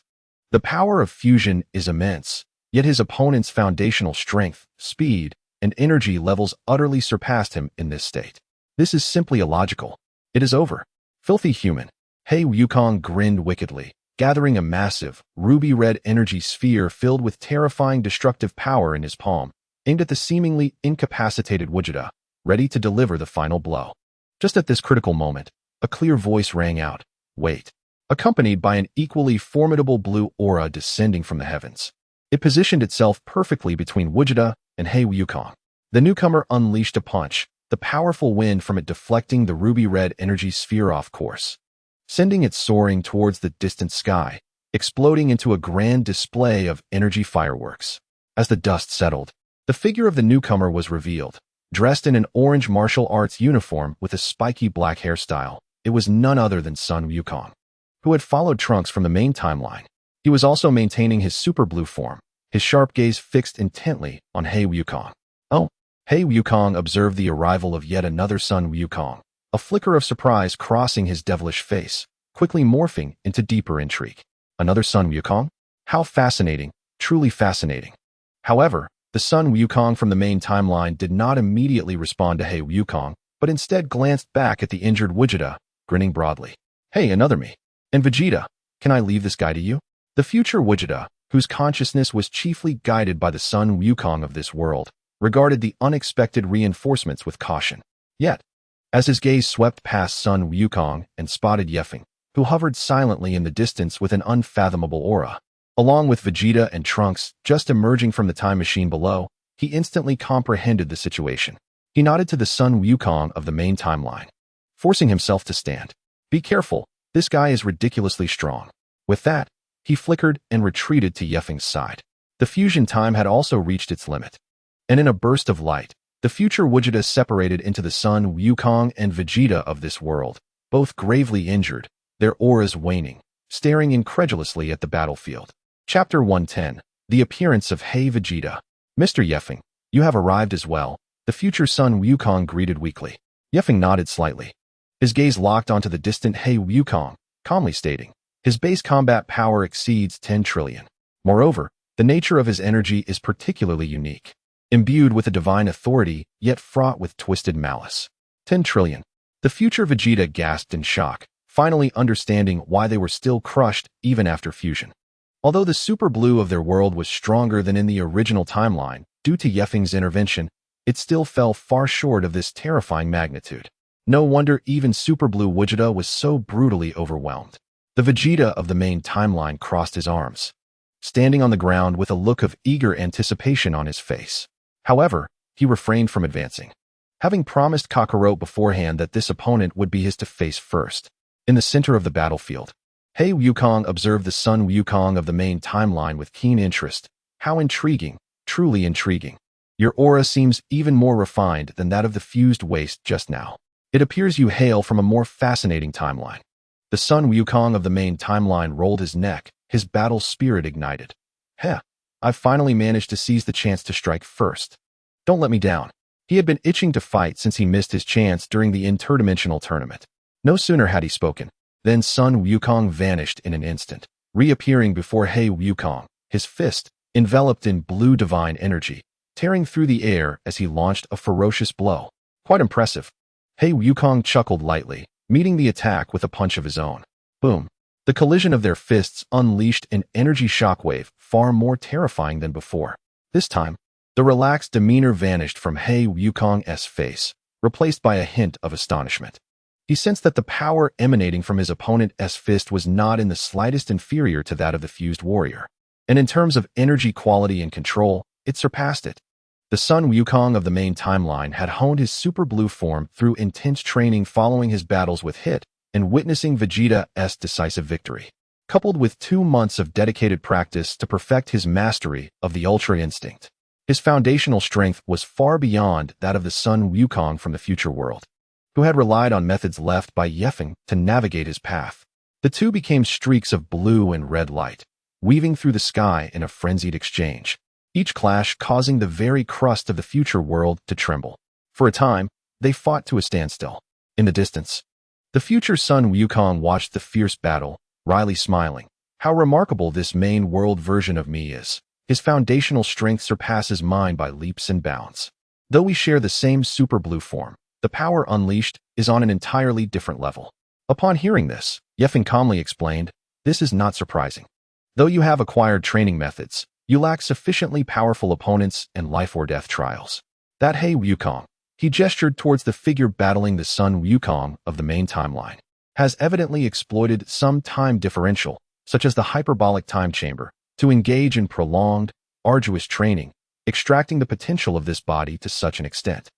Speaker 1: The power of fusion is immense, yet his opponent's foundational strength, speed, and energy levels utterly surpassed him in this state. This is simply illogical. It is over. Filthy human. He Wukong grinned wickedly, gathering a massive, ruby-red energy sphere filled with terrifying destructive power in his palm, aimed at the seemingly incapacitated Vegeta, ready to deliver the final blow. Just at this critical moment, a clear voice rang out, "Wait," accompanied by an equally formidable blue aura descending from the heavens. It positioned itself perfectly between Vegeta and He Wukong. The newcomer unleashed a punch, the powerful wind from it deflecting the ruby-red energy sphere off course, sending it soaring towards the distant sky, exploding into a grand display of energy fireworks. As the dust settled, the figure of the newcomer was revealed. Dressed in an orange martial arts uniform with a spiky black hairstyle, it was none other than Sun Wukong, who had followed Trunks from the main timeline. He was also maintaining his super blue form, his sharp gaze fixed intently on He Wukong. Oh, He Wukong observed the arrival of yet another Sun Wukong, a flicker of surprise crossing his devilish face, quickly morphing into deeper intrigue. Another Sun Wukong? How fascinating, truly fascinating. However, the Sun Wukong from the main timeline did not immediately respond to He Wukong, but instead glanced back at the injured Vegeta, grinning broadly. Hey, another me. And Vegeta, can I leave this guy to you? The future Vegeta, whose consciousness was chiefly guided by the Sun Wukong of this world, regarded the unexpected reinforcements with caution. Yet, as his gaze swept past Sun Wukong and spotted Ye Feng, who hovered silently in the distance with an unfathomable aura, along with Vegeta and Trunks just emerging from the time machine below, he instantly comprehended the situation. He nodded to the Sun Wukong of the main timeline, forcing himself to stand. Be careful, this guy is ridiculously strong. With that, he flickered and retreated to Ye Feng's side. The fusion time had also reached its limit. And in a burst of light, the future Vegeta separated into the Sun Wukong and Vegeta of this world, both gravely injured, their auras waning, staring incredulously at the battlefield. Chapter 110, The Appearance of Hey Vegeta. Mr. Ye Feng, you have arrived as well, the future Sun Wukong greeted weakly. Ye Feng nodded slightly. His gaze locked onto the distant Hey Wukong, calmly stating, his base combat power exceeds 10 trillion. Moreover, the nature of his energy is particularly unique, imbued with a divine authority, yet fraught with twisted malice. 10 trillion. The future Vegeta gasped in shock, finally understanding why they were still crushed even after fusion. Although the super blue of their world was stronger than in the original timeline, due to Ye Feng's intervention, it still fell far short of this terrifying magnitude. No wonder even super blue Vegeta was so brutally overwhelmed. The Vegeta of the main timeline crossed his arms, standing on the ground with a look of eager anticipation on his face. However, he refrained from advancing, having promised Kakarot beforehand that this opponent would be his to face first. In the center of the battlefield, He Wukong observed the Sun Wukong of the main timeline with keen interest. How intriguing, truly intriguing. Your aura seems even more refined than that of the fused waste just now. It appears you hail from a more fascinating timeline. The Sun Wukong of the main timeline rolled his neck, his battle spirit ignited. Heh, I've finally managed to seize the chance to strike first. Don't let me down. He had been itching to fight since he missed his chance during the interdimensional tournament. No sooner had he spoken, than Sun Wukong vanished in an instant, reappearing before He Wukong, his fist, enveloped in blue divine energy, tearing through the air as he launched a ferocious blow. Quite impressive. He Wukong chuckled lightly, meeting the attack with a punch of his own. Boom. The collision of their fists unleashed an energy shockwave far more terrifying than before. This time, the relaxed demeanor vanished from He Wukong's face, replaced by a hint of astonishment. He sensed that the power emanating from his opponent's fist was not in the slightest inferior to that of the fused warrior. And in terms of energy quality and control, it surpassed it. The Sun Wukong of the main timeline had honed his super blue form through intense training following his battles with Hit and witnessing Vegeta's decisive victory, coupled with 2 months of dedicated practice to perfect his mastery of the Ultra Instinct. His foundational strength was far beyond that of the Sun Wukong from the future world, who had relied on methods left by Ye Feng to navigate his path. The two became streaks of blue and red light, weaving through the sky in a frenzied exchange, each clash causing the very crust of the future world to tremble. For a time, they fought to a standstill. In the distance, the future Sun Wukong watched the fierce battle, wryly smiling. How remarkable this main world version of me is. His foundational strength surpasses mine by leaps and bounds. Though we share the same super blue form, the power unleashed is on an entirely different level. Upon hearing this, Ye Feng calmly explained, this is not surprising. Though you have acquired training methods, you lack sufficiently powerful opponents and life or death trials. That He Wukong, he gestured towards the figure battling the Sun Wukong of the main timeline, has evidently exploited some time differential, such as the hyperbolic time chamber, to engage in prolonged, arduous training, extracting the potential of this body to such an extent.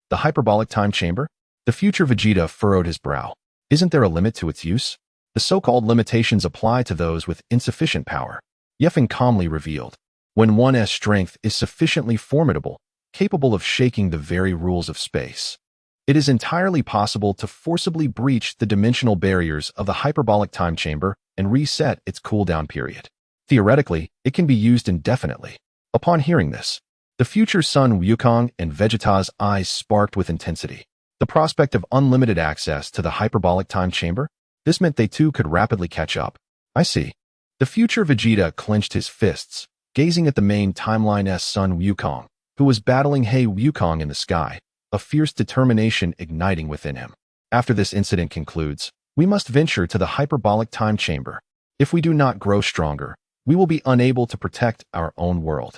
Speaker 1: The hyperbolic time chamber? The future Vegeta furrowed his brow. Isn't there a limit to its use? The so-called limitations apply to those with insufficient power. Ye Feng calmly revealed. When one's strength is sufficiently formidable, capable of shaking the very rules of space, it is entirely possible to forcibly breach the dimensional barriers of the hyperbolic time chamber and reset its cooldown period. Theoretically, it can be used indefinitely. Upon hearing this, the future son Wukong and Vegeta's eyes sparked with intensity. The prospect of unlimited access to the hyperbolic time chamber? This meant they too could rapidly catch up. I see. The future Vegeta clenched his fists, gazing at the main timeline's son Wukong, who was battling He Wukong in the sky, a fierce determination igniting within him. After this incident concludes, we must venture to the hyperbolic time chamber. If we do not grow stronger, we will be unable to protect our own world.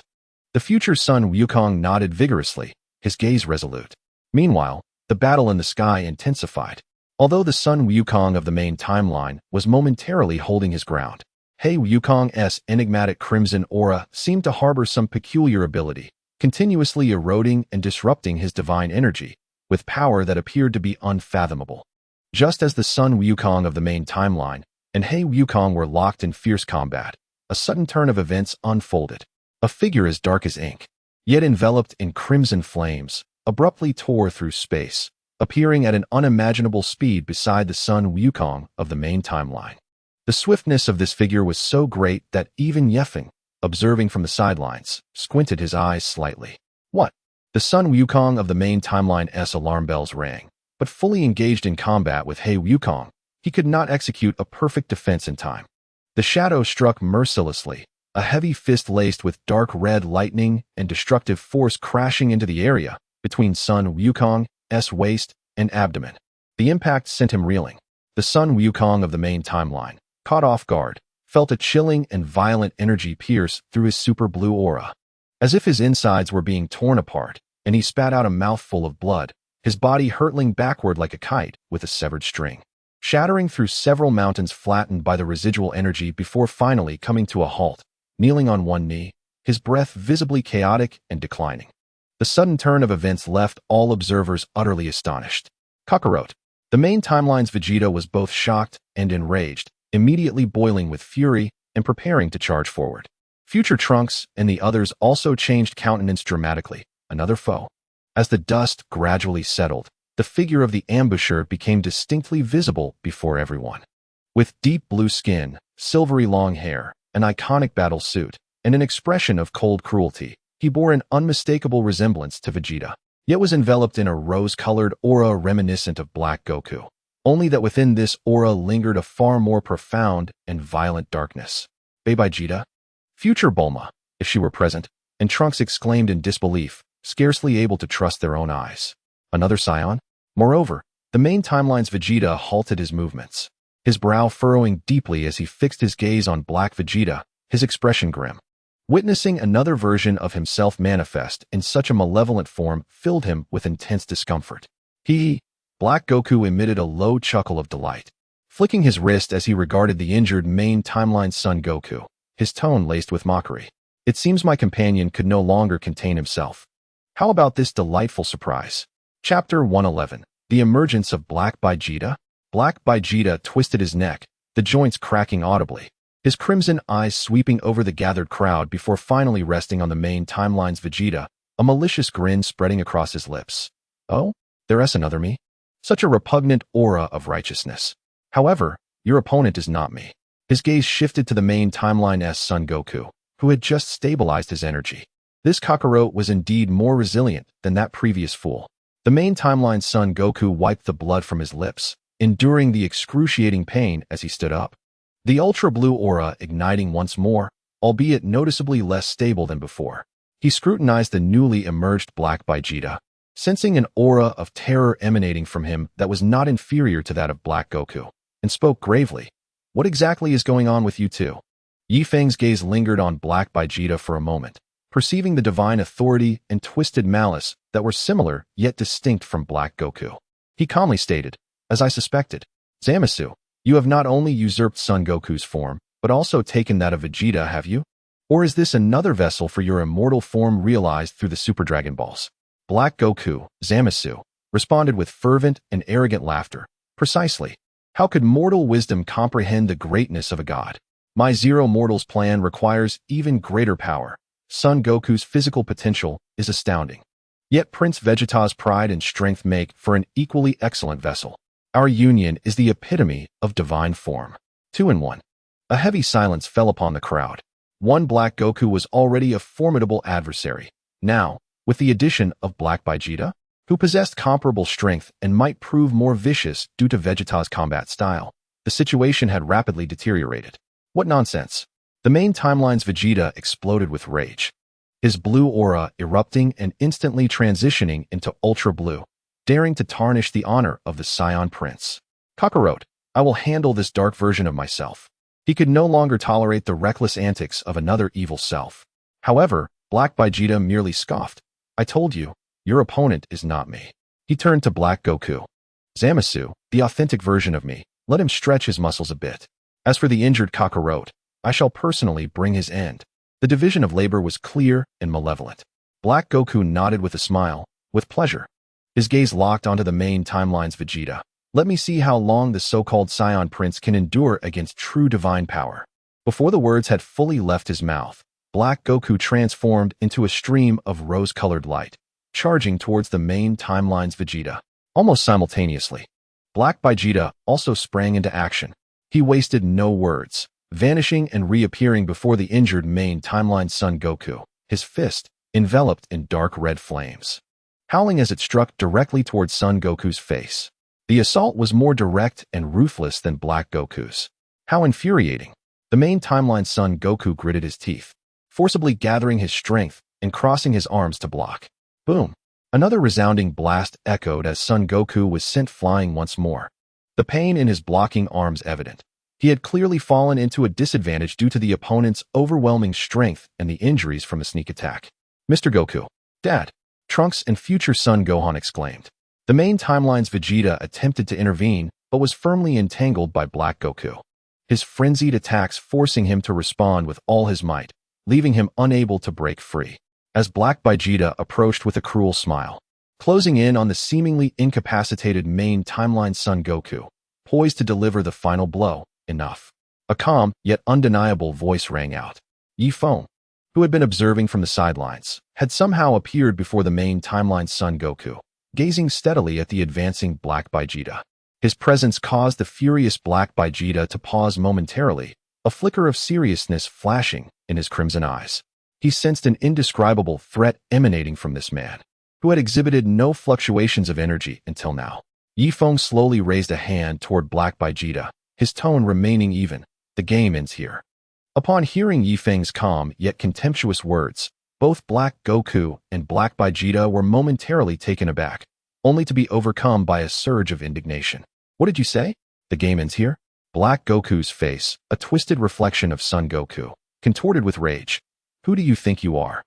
Speaker 1: The future son Wukong nodded vigorously, his gaze resolute. Meanwhile, the battle in the sky intensified. Although the son Wukong of the main timeline was momentarily holding his ground, He Wukong's enigmatic crimson aura seemed to harbor some peculiar ability, continuously eroding and disrupting his divine energy, with power that appeared to be unfathomable. Just as the son Wukong of the main timeline and He Wukong were locked in fierce combat, a sudden turn of events unfolded. A figure as dark as ink, yet enveloped in crimson flames, abruptly tore through space, appearing at an unimaginable speed beside the son Wukong of the main timeline. The swiftness of this figure was so great that even Ye Feng, observing from the sidelines, squinted his eyes slightly. What? The son Wukong of the main timeline's alarm bells rang, but fully engaged in combat with He Wukong, he could not execute a perfect defense in time. The shadow struck mercilessly, a heavy fist laced with dark red lightning and destructive force crashing into the area between son Wukong's waist and abdomen. The impact sent him reeling. The son Wukong of the main timeline, caught off guard, felt a chilling and violent energy pierce through his super blue aura. As if his insides were being torn apart, and he spat out a mouthful of blood, his body hurtling backward like a kite with a severed string, shattering through several mountains flattened by the residual energy before finally coming to a halt, kneeling on one knee, his breath visibly chaotic and declining. The sudden turn of events left all observers utterly astonished. Kakarot. The main timeline's Vegeta was both shocked and enraged, immediately boiling with fury and preparing to charge forward. Future Trunks and the others also changed countenance dramatically, another foe. As the dust gradually settled, the figure of the ambusher became distinctly visible before everyone. With deep blue skin, silvery long hair, an iconic battle suit, and an expression of cold cruelty, he bore an unmistakable resemblance to Vegeta, yet was enveloped in a rose-colored aura reminiscent of Black Goku, only that within this aura lingered a far more profound and violent darkness. Vegeta? Future Bulma, if she were present, and Trunks exclaimed in disbelief, scarcely able to trust their own eyes. Another scion? Moreover, the main timeline's Vegeta halted his movements, his brow furrowing deeply as he fixed his gaze on Black Vegeta, his expression grim. Witnessing another version of himself manifest in such a malevolent form filled him with intense discomfort. Black Goku emitted a low chuckle of delight, flicking his wrist as he regarded the injured main timeline's son Goku, his tone laced with mockery. It seems my companion could no longer contain himself. How about this delightful surprise? Chapter 111. The Emergence of Black Vegeta? Black Vegeta twisted his neck, the joints cracking audibly, his crimson eyes sweeping over the gathered crowd before finally resting on the main timeline's Vegeta, a malicious grin spreading across his lips. Oh, there's another me? Such a repugnant aura of righteousness. However, your opponent is not me. His gaze shifted to the main timeline's son Goku, who had just stabilized his energy. This Kakarot was indeed more resilient than that previous fool. The main timeline's son Goku wiped the blood from his lips, enduring the excruciating pain as he stood up. The ultra-blue aura igniting once more, albeit noticeably less stable than before. He scrutinized the newly emerged Black Vegeta, sensing an aura of terror emanating from him that was not inferior to that of Black Goku, and spoke gravely. What exactly is going on with you two? Ye Feng's gaze lingered on Black Vegeta for a moment, perceiving the divine authority and twisted malice that were similar yet distinct from Black Goku. He calmly stated, as I suspected, Zamasu, you have not only usurped Son Goku's form, but also taken that of Vegeta, have you? Or is this another vessel for your immortal form realized through the Super Dragon Balls? Black Goku, Zamasu, responded with fervent and arrogant laughter. Precisely. How could mortal wisdom comprehend the greatness of a god? My Zero Mortals plan requires even greater power. Son Goku's physical potential is astounding. Yet Prince Vegeta's pride and strength make for an equally excellent vessel. Our union is the epitome of divine form. 2 in 1. A heavy silence fell upon the crowd. One Black Goku was already a formidable adversary. Now, with the addition of Black Vegeta, who possessed comparable strength and might prove more vicious due to Vegeta's combat style, the situation had rapidly deteriorated. What nonsense! The main timeline's Vegeta exploded with rage, his blue aura erupting and instantly transitioning into Ultra Blue, daring to tarnish the honor of the Scion Prince. Kakarot, I will handle this dark version of myself. He could no longer tolerate the reckless antics of another evil self. However, Black Vegeta merely scoffed. I told you, your opponent is not me. He turned to Black Goku. Zamasu, the authentic version of me, let him stretch his muscles a bit. As for the injured Kakarot, I shall personally bring his end. The division of labor was clear and malevolent. Black Goku nodded with a smile, with pleasure. His gaze locked onto the main timeline's Vegeta. Let me see how long the so-called Scion Prince can endure against true divine power. Before the words had fully left his mouth, Black Goku transformed into a stream of rose-colored light, charging towards the main timeline's Vegeta. Almost simultaneously, Black Vegeta also sprang into action. He wasted no words, vanishing and reappearing before the injured main timeline's Son Goku, his fist enveloped in dark red flames, howling as it struck directly towards Son Goku's face. The assault was more direct and ruthless than Black Goku's. How infuriating! The main timeline's Son Goku gritted his teeth, forcibly gathering his strength and crossing his arms to block. Boom! Another resounding blast echoed as Son Goku was sent flying once more, the pain in his blocking arms evident. He had clearly fallen into a disadvantage due to the opponent's overwhelming strength and the injuries from the sneak attack. Mr. Goku, Dad, Trunks and future son Gohan exclaimed. The main timeline's Vegeta attempted to intervene, but was firmly entangled by Black Goku, his frenzied attacks forcing him to respond with all his might, leaving him unable to break free. As Black Vegeta approached with a cruel smile, closing in on the seemingly incapacitated main timeline's Son Goku, poised to deliver the final blow, enough. A calm, yet undeniable voice rang out. Ye Feng, who had been observing from the sidelines, had somehow appeared before the main timeline's Son Goku, gazing steadily at the advancing Black Vegeta. His presence caused the furious Black Vegeta to pause momentarily, a flicker of seriousness flashing in his crimson eyes. He sensed an indescribable threat emanating from this man, who had exhibited no fluctuations of energy until now. Ye Feng slowly raised a hand toward Black Vegeta, his tone remaining even. The game ends here. Upon hearing Ye Feng's calm yet contemptuous words, both Black Goku and Black Vegeta were momentarily taken aback, only to be overcome by a surge of indignation. What did you say? The game ends here? Black Goku's face, a twisted reflection of Son Goku, contorted with rage. Who do you think you are?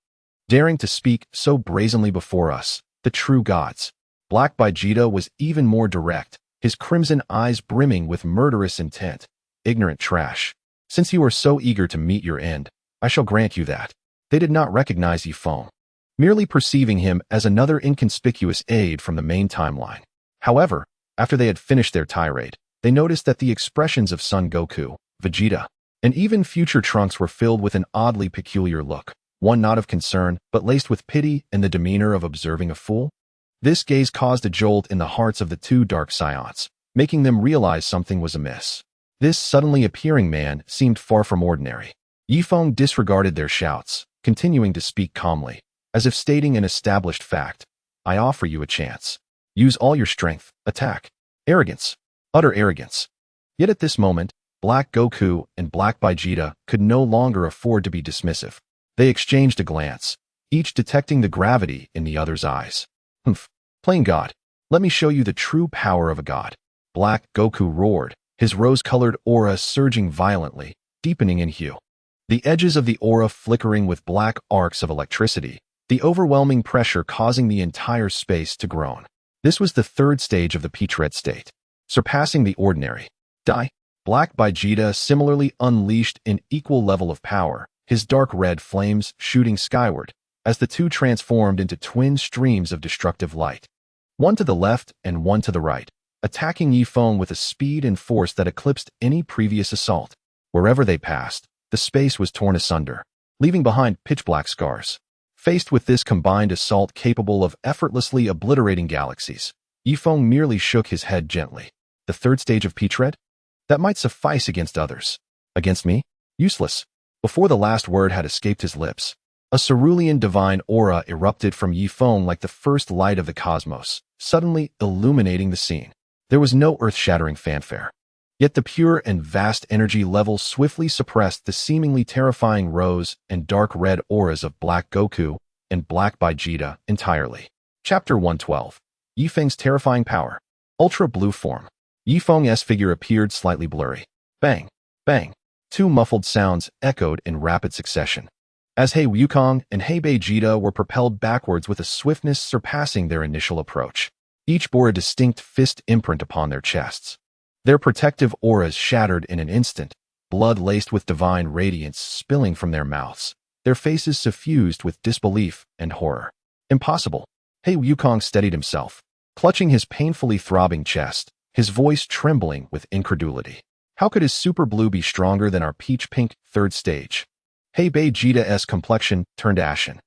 Speaker 1: Daring to speak so brazenly before us, the true gods. Black Vegeta was even more direct, his crimson eyes brimming with murderous intent. Ignorant trash. Since you are so eager to meet your end, I shall grant you that. They did not recognize Ye Feng, merely perceiving him as another inconspicuous aide from the main timeline. However, after they had finished their tirade, they noticed that the expressions of Son Goku, Vegeta, and even future Trunks were filled with an oddly peculiar look, one not of concern, but laced with pity and the demeanor of observing a fool. This gaze caused a jolt in the hearts of the two Dark Scions, making them realize something was amiss. This suddenly appearing man seemed far from ordinary. Ye Feng disregarded their shouts, continuing to speak calmly, as if stating an established fact. I offer you a chance. Use all your strength, attack. Arrogance. Utter arrogance. Yet at this moment, Black Goku and Black Vegeta could no longer afford to be dismissive. They exchanged a glance, each detecting the gravity in the other's eyes. Humph. Plain God. Let me show you the true power of a god. Black Goku roared, his rose-colored aura surging violently, deepening in hue. The edges of the aura flickering with black arcs of electricity, the overwhelming pressure causing the entire space to groan. This was the third stage of the Petred state, surpassing the ordinary. Die. Black Vegeta similarly unleashed an equal level of power, his dark red flames shooting skyward, as the two transformed into twin streams of destructive light. One to the left and one to the right, attacking Ye Feng with a speed and force that eclipsed any previous assault. Wherever they passed, the space was torn asunder, leaving behind pitch-black scars. Faced with this combined assault capable of effortlessly obliterating galaxies, Ye Feng merely shook his head gently. The third stage of Petred? That might suffice against others. Against me? Useless. Before the last word had escaped his lips, a cerulean divine aura erupted from Ye Feng like the first light of the cosmos, suddenly illuminating the scene. There was no earth-shattering fanfare. Yet the pure and vast energy level swiftly suppressed the seemingly terrifying rose and dark red auras of Black Goku and Black Vegeta entirely. Chapter 112. Ye Feng's terrifying power. Ultra blue form. Ye Feng's figure appeared slightly blurry. Bang! Bang! Two muffled sounds echoed in rapid succession, as He Wukong and He Vegeta were propelled backwards with a swiftness surpassing their initial approach. Each bore a distinct fist imprint upon their chests. Their protective auras shattered in an instant, blood laced with divine radiance spilling from their mouths, their faces suffused with disbelief and horror. Impossible. He Wukong steadied himself, clutching his painfully throbbing chest, his voice trembling with incredulity. How could his super blue be stronger than our peach-pink third stage? He Vegeta's complexion turned ashen.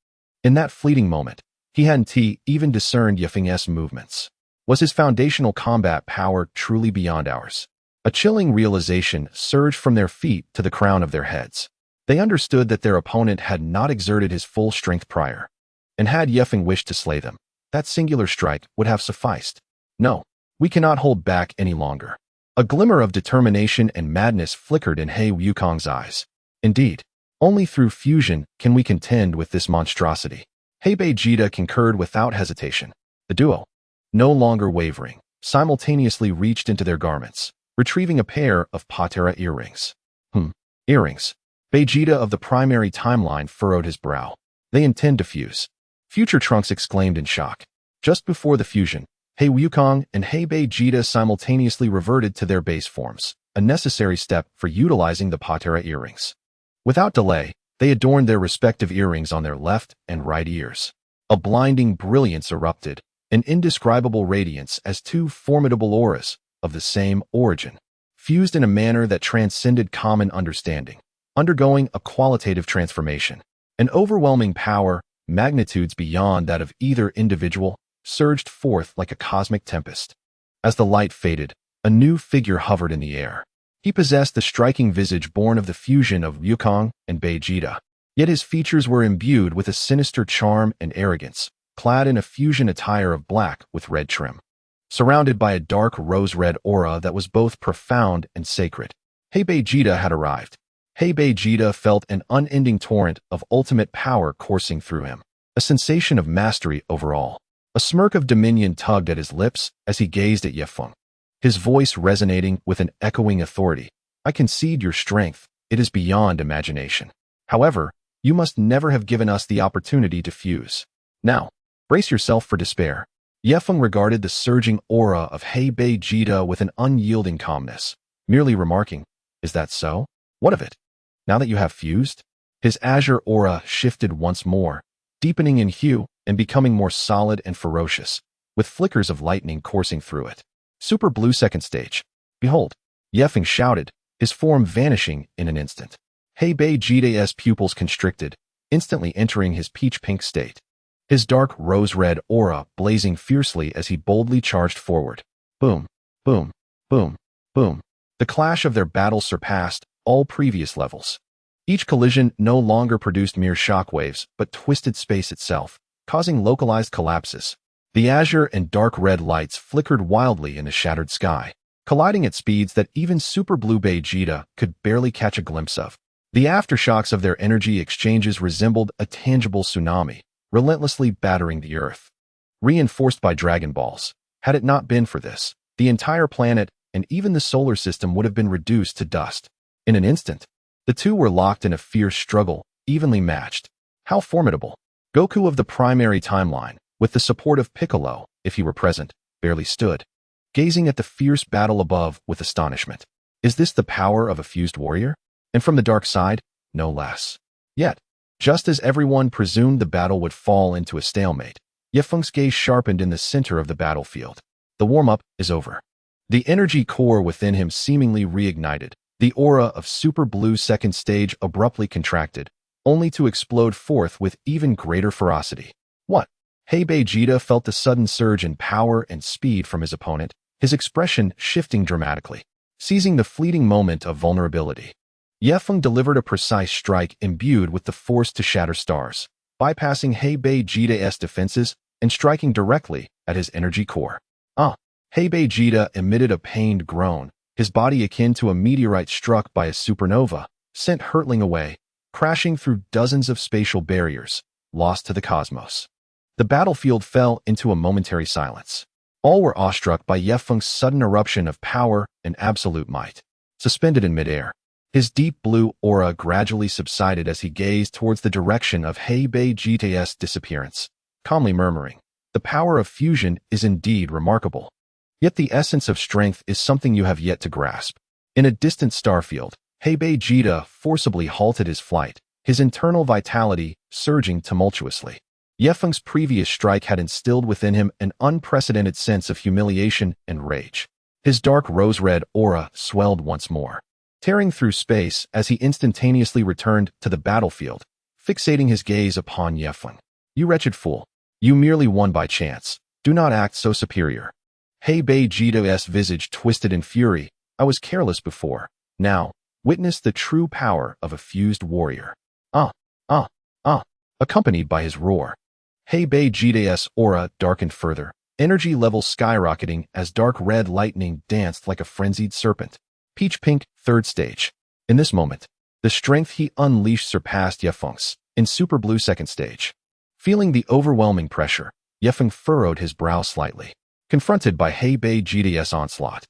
Speaker 1: In that fleeting moment, he hadn't even discerned Ye Feng's movements. Was his foundational combat power truly beyond ours? A chilling realization surged from their feet to the crown of their heads. They understood that their opponent had not exerted his full strength prior. And had Ye Feng wished to slay them, that singular strike would have sufficed. No, we cannot hold back any longer. A glimmer of determination and madness flickered in He Wukong's eyes. Indeed, only through fusion can we contend with this monstrosity. He Vegeta concurred without hesitation. The duo, no longer wavering, simultaneously reached into their garments, retrieving a pair of Patera earrings. Earrings. Vegeta of the primary timeline furrowed his brow. They intend to fuse. Future Trunks exclaimed in shock. Just before the fusion, He Wukong and He Vegeta simultaneously reverted to their base forms, a necessary step for utilizing the Patera earrings. Without delay, they adorned their respective earrings on their left and right ears. A blinding brilliance erupted, an indescribable radiance as two formidable auras, of the same origin, fused in a manner that transcended common understanding, undergoing a qualitative transformation. An overwhelming power, magnitudes beyond that of either individual, surged forth like a cosmic tempest. As the light faded, a new figure hovered in the air. He possessed the striking visage born of the fusion of Wukong and Vegeta, yet his features were imbued with a sinister charm and arrogance, clad in a fusion attire of black with red trim. Surrounded by a dark rose-red aura that was both profound and sacred, He Vegeta had arrived. He Vegeta felt an unending torrent of ultimate power coursing through him, a sensation of mastery over all. A smirk of dominion tugged at his lips as he gazed at Ye Feng, his voice resonating with an echoing authority. I concede your strength, it is beyond imagination. However, you must never have given us the opportunity to fuse. Now, brace yourself for despair. Ye Feng regarded the surging aura of He Vegeta with an unyielding calmness, merely remarking, "Is that so? What of it? Now that you have fused?" His azure aura shifted once more, deepening in hue and becoming more solid and ferocious, with flickers of lightning coursing through it. Super blue second stage. Behold! Ye Feng shouted, his form vanishing in an instant. He Vegeta's pupils constricted, instantly entering his peach-pink state. His dark rose-red aura blazing fiercely as he boldly charged forward. Boom, boom, boom, boom. The clash of their battle surpassed all previous levels. Each collision no longer produced mere shockwaves, but twisted space itself, causing localized collapses. The azure and dark red lights flickered wildly in the shattered sky, colliding at speeds that even Super Blue Vegeta could barely catch a glimpse of. The aftershocks of their energy exchanges resembled a tangible tsunami, relentlessly battering the earth. Reinforced by Dragon Balls, had it not been for this, the entire planet and even the solar system would have been reduced to dust. In an instant, the two were locked in a fierce struggle, evenly matched. How formidable! Goku of the primary timeline, with the support of Piccolo, if he were present, barely stood, gazing at the fierce battle above with astonishment. Is this the power of a fused warrior? And from the dark side, no less. Yet, just as everyone presumed the battle would fall into a stalemate, Ye Feng's gaze sharpened in the center of the battlefield. The warm-up is over. The energy core within him seemingly reignited. The aura of Super Blue second stage abruptly contracted, only to explode forth with even greater ferocity. What? He Vegeta felt the sudden surge in power and speed from his opponent, his expression shifting dramatically, seizing the fleeting moment of vulnerability. Ye Feng delivered a precise strike imbued with the force to shatter stars, bypassing Hebei Jita's defenses and striking directly at his energy core. Hebei Jita emitted a pained groan, his body akin to a meteorite struck by a supernova, sent hurtling away, crashing through dozens of spatial barriers, lost to the cosmos. The battlefield fell into a momentary silence. All were awestruck by Ye Feng's sudden eruption of power and absolute might. Suspended in midair, his deep blue aura gradually subsided as he gazed towards the direction of Hebei Jita's disappearance, calmly murmuring, "The power of fusion is indeed remarkable. Yet the essence of strength is something you have yet to grasp." In a distant starfield, Hebei Jita forcibly halted his flight, his internal vitality surging tumultuously. Ye Feng's previous strike had instilled within him an unprecedented sense of humiliation and rage. His dark rose-red aura swelled once more, tearing through space as he instantaneously returned to the battlefield, fixating his gaze upon Ye Feng. "You wretched fool. You merely won by chance. Do not act so superior." Hebei Jita's visage twisted in fury. "I was careless before. Now, witness the true power of a fused warrior." Accompanied by his roar, Hebei Jita's aura darkened further, energy levels skyrocketing as dark red lightning danced like a frenzied serpent. Peach pink, third stage. In this moment, the strength he unleashed surpassed Ye Feng's in super blue second stage. Feeling the overwhelming pressure, Ye Feng furrowed his brow slightly, confronted by Hebei Jita's onslaught.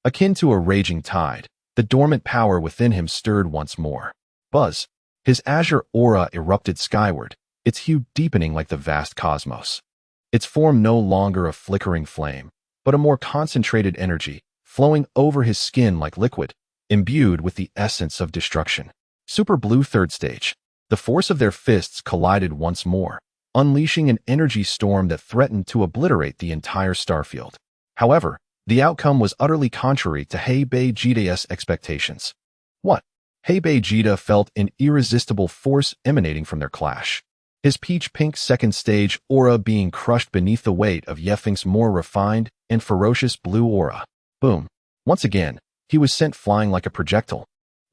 Speaker 1: Akin to a raging tide, the dormant power within him stirred once more. Buzz. His azure aura erupted skyward, its hue deepening like the vast cosmos. Its form no longer a flickering flame, but a more concentrated energy, flowing over his skin like liquid, imbued with the essence of destruction. Super blue third stage. The force of their fists collided once more, unleashing an energy storm that threatened to obliterate the entire starfield. However, the outcome was utterly contrary to Hebei Jita's expectations. What? Hebei Jita felt an irresistible force emanating from their clash. His peach-pink second stage aura being crushed beneath the weight of Ye Feng's more refined and ferocious blue aura. Boom. Once again, he was sent flying like a projectile,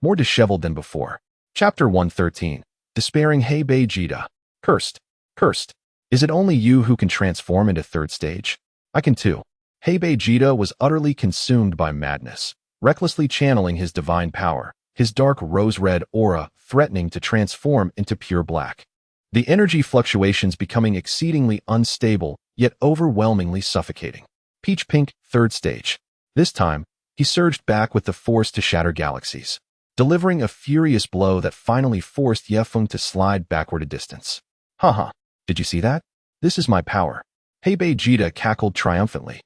Speaker 1: more disheveled than before. Chapter 113. Despairing Hebei Jita. Cursed. Cursed. Is it only you who can transform into third stage? I can too. Hebei Jita was utterly consumed by madness, recklessly channeling his divine power, his dark rose-red aura threatening to transform into pure black. The energy fluctuations becoming exceedingly unstable, yet overwhelmingly suffocating. Peach pink, third stage. This time, he surged back with the force to shatter galaxies, delivering a furious blow that finally forced Ye Feng to slide backward a distance. Haha, did you see that? This is my power. Hebei Jita cackled triumphantly,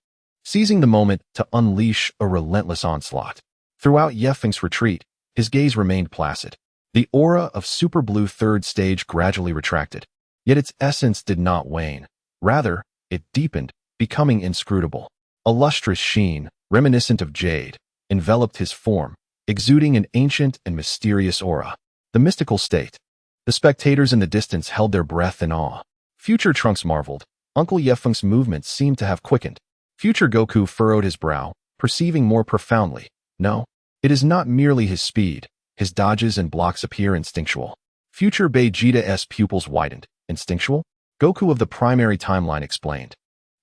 Speaker 1: seizing the moment to unleash a relentless onslaught. Throughout Ye Feng's retreat, his gaze remained placid. The aura of super blue third stage gradually retracted, yet its essence did not wane. Rather, it deepened, becoming inscrutable. A lustrous sheen, reminiscent of jade, enveloped his form, exuding an ancient and mysterious aura. The mystical state. The spectators in the distance held their breath in awe. Future Trunks marveled. Uncle Ye Feng's movements seemed to have quickened. Future Goku furrowed his brow, perceiving more profoundly. No, it is not merely his speed. His dodges and blocks appear instinctual. Future Jita's pupils widened. Instinctual? Goku of the primary timeline explained,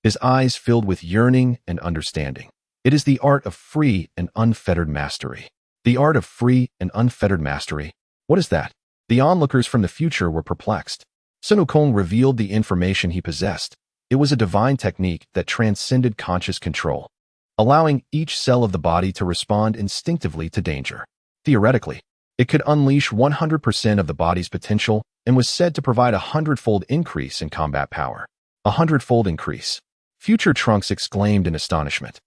Speaker 1: his eyes filled with yearning and understanding. It is the art of free and unfettered mastery. The art of free and unfettered mastery. What is that? The onlookers from the future were perplexed. Sun Wukong revealed the information he possessed. It was a divine technique that transcended conscious control, allowing each cell of the body to respond instinctively to danger. Theoretically, it could unleash 100% of the body's potential and was said to provide a 100-fold increase in combat power. A 100-fold increase. Future Trunks exclaimed in astonishment.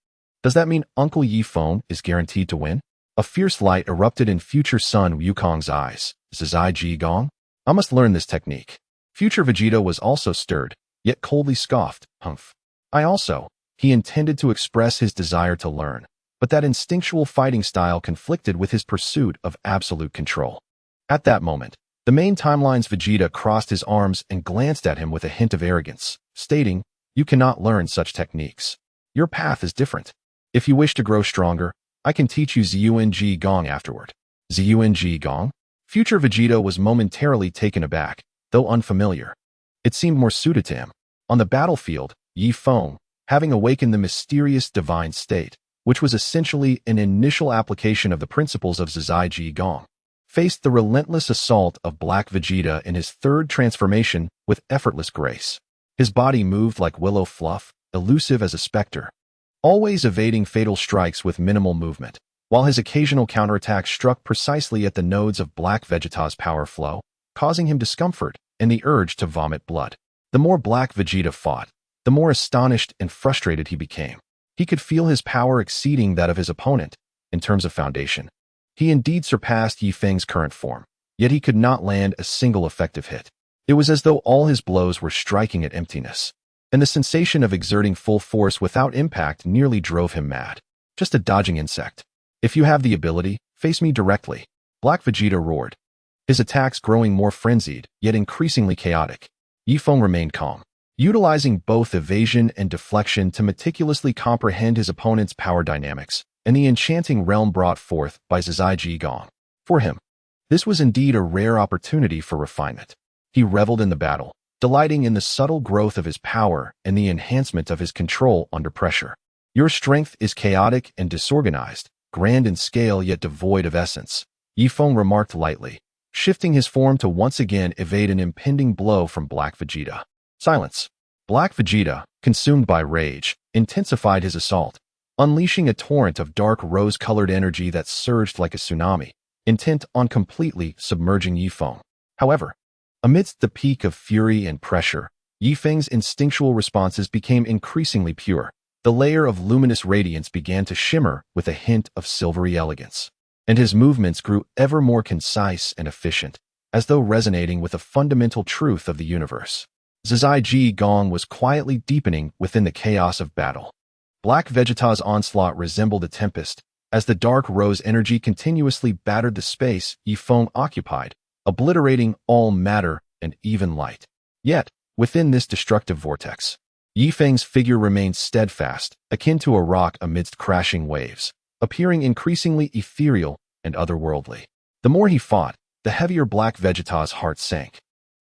Speaker 1: Does that mean Uncle Ye Feng is guaranteed to win? A fierce light erupted in future Sun Wukong's eyes. Zai Ji Gong? I must learn this technique. Future Vegeta was also stirred, yet coldly scoffed. Humph. He intended to express his desire to learn, but that instinctual fighting style conflicted with his pursuit of absolute control. At that moment, the main timeline's Vegeta crossed his arms and glanced at him with a hint of arrogance, stating, "You cannot learn such techniques. Your path is different. If you wish to grow stronger, I can teach you Ziyuan Ji Gong afterward." Zung Gong? Future Vegeta was momentarily taken aback, though unfamiliar. It seemed more suited to him. On the battlefield, Ye Feng, having awakened the mysterious divine state, which was essentially an initial application of the principles of Zung Gong, faced the relentless assault of Black Vegeta in his third transformation with effortless grace. His body moved like willow fluff, elusive as a specter, always evading fatal strikes with minimal movement, while his occasional counterattack struck precisely at the nodes of Black Vegeta's power flow, causing him discomfort and the urge to vomit blood. The more Black Vegeta fought, the more astonished and frustrated he became. He could feel his power exceeding that of his opponent in terms of foundation. He indeed surpassed Ye Feng's current form, yet he could not land a single effective hit. It was as though all his blows were striking at emptiness, and the sensation of exerting full force without impact nearly drove him mad. Just a dodging insect. If you have the ability, face me directly, Black Vegeta roared, his attacks growing more frenzied, yet increasingly chaotic. Ye Feng remained calm, utilizing both evasion and deflection to meticulously comprehend his opponent's power dynamics and the enchanting realm brought forth by Zung Gong. For him, this was indeed a rare opportunity for refinement. He reveled in the battle, delighting in the subtle growth of his power and the enhancement of his control under pressure. Your strength is chaotic and disorganized, grand in scale yet devoid of essence, Ye Feng remarked lightly, shifting his form to once again evade an impending blow from Black Vegeta. Silence. Black Vegeta, consumed by rage, intensified his assault, unleashing a torrent of dark rose-colored energy that surged like a tsunami, intent on completely submerging Ye Feng. However, amidst the peak of fury and pressure, Ye Feng's instinctual responses became increasingly pure. The layer of luminous radiance began to shimmer with a hint of silvery elegance, and his movements grew ever more concise and efficient, as though resonating with a fundamental truth of the universe. Zung Gong was quietly deepening within the chaos of battle. Black Vegeta's onslaught resembled a tempest, as the dark rose energy continuously battered the space Ye Feng occupied, obliterating all matter and even light. Yet, within this destructive vortex, Ye Feng's figure remained steadfast, akin to a rock amidst crashing waves, appearing increasingly ethereal and otherworldly. The more he fought, the heavier Black Vegeta's heart sank.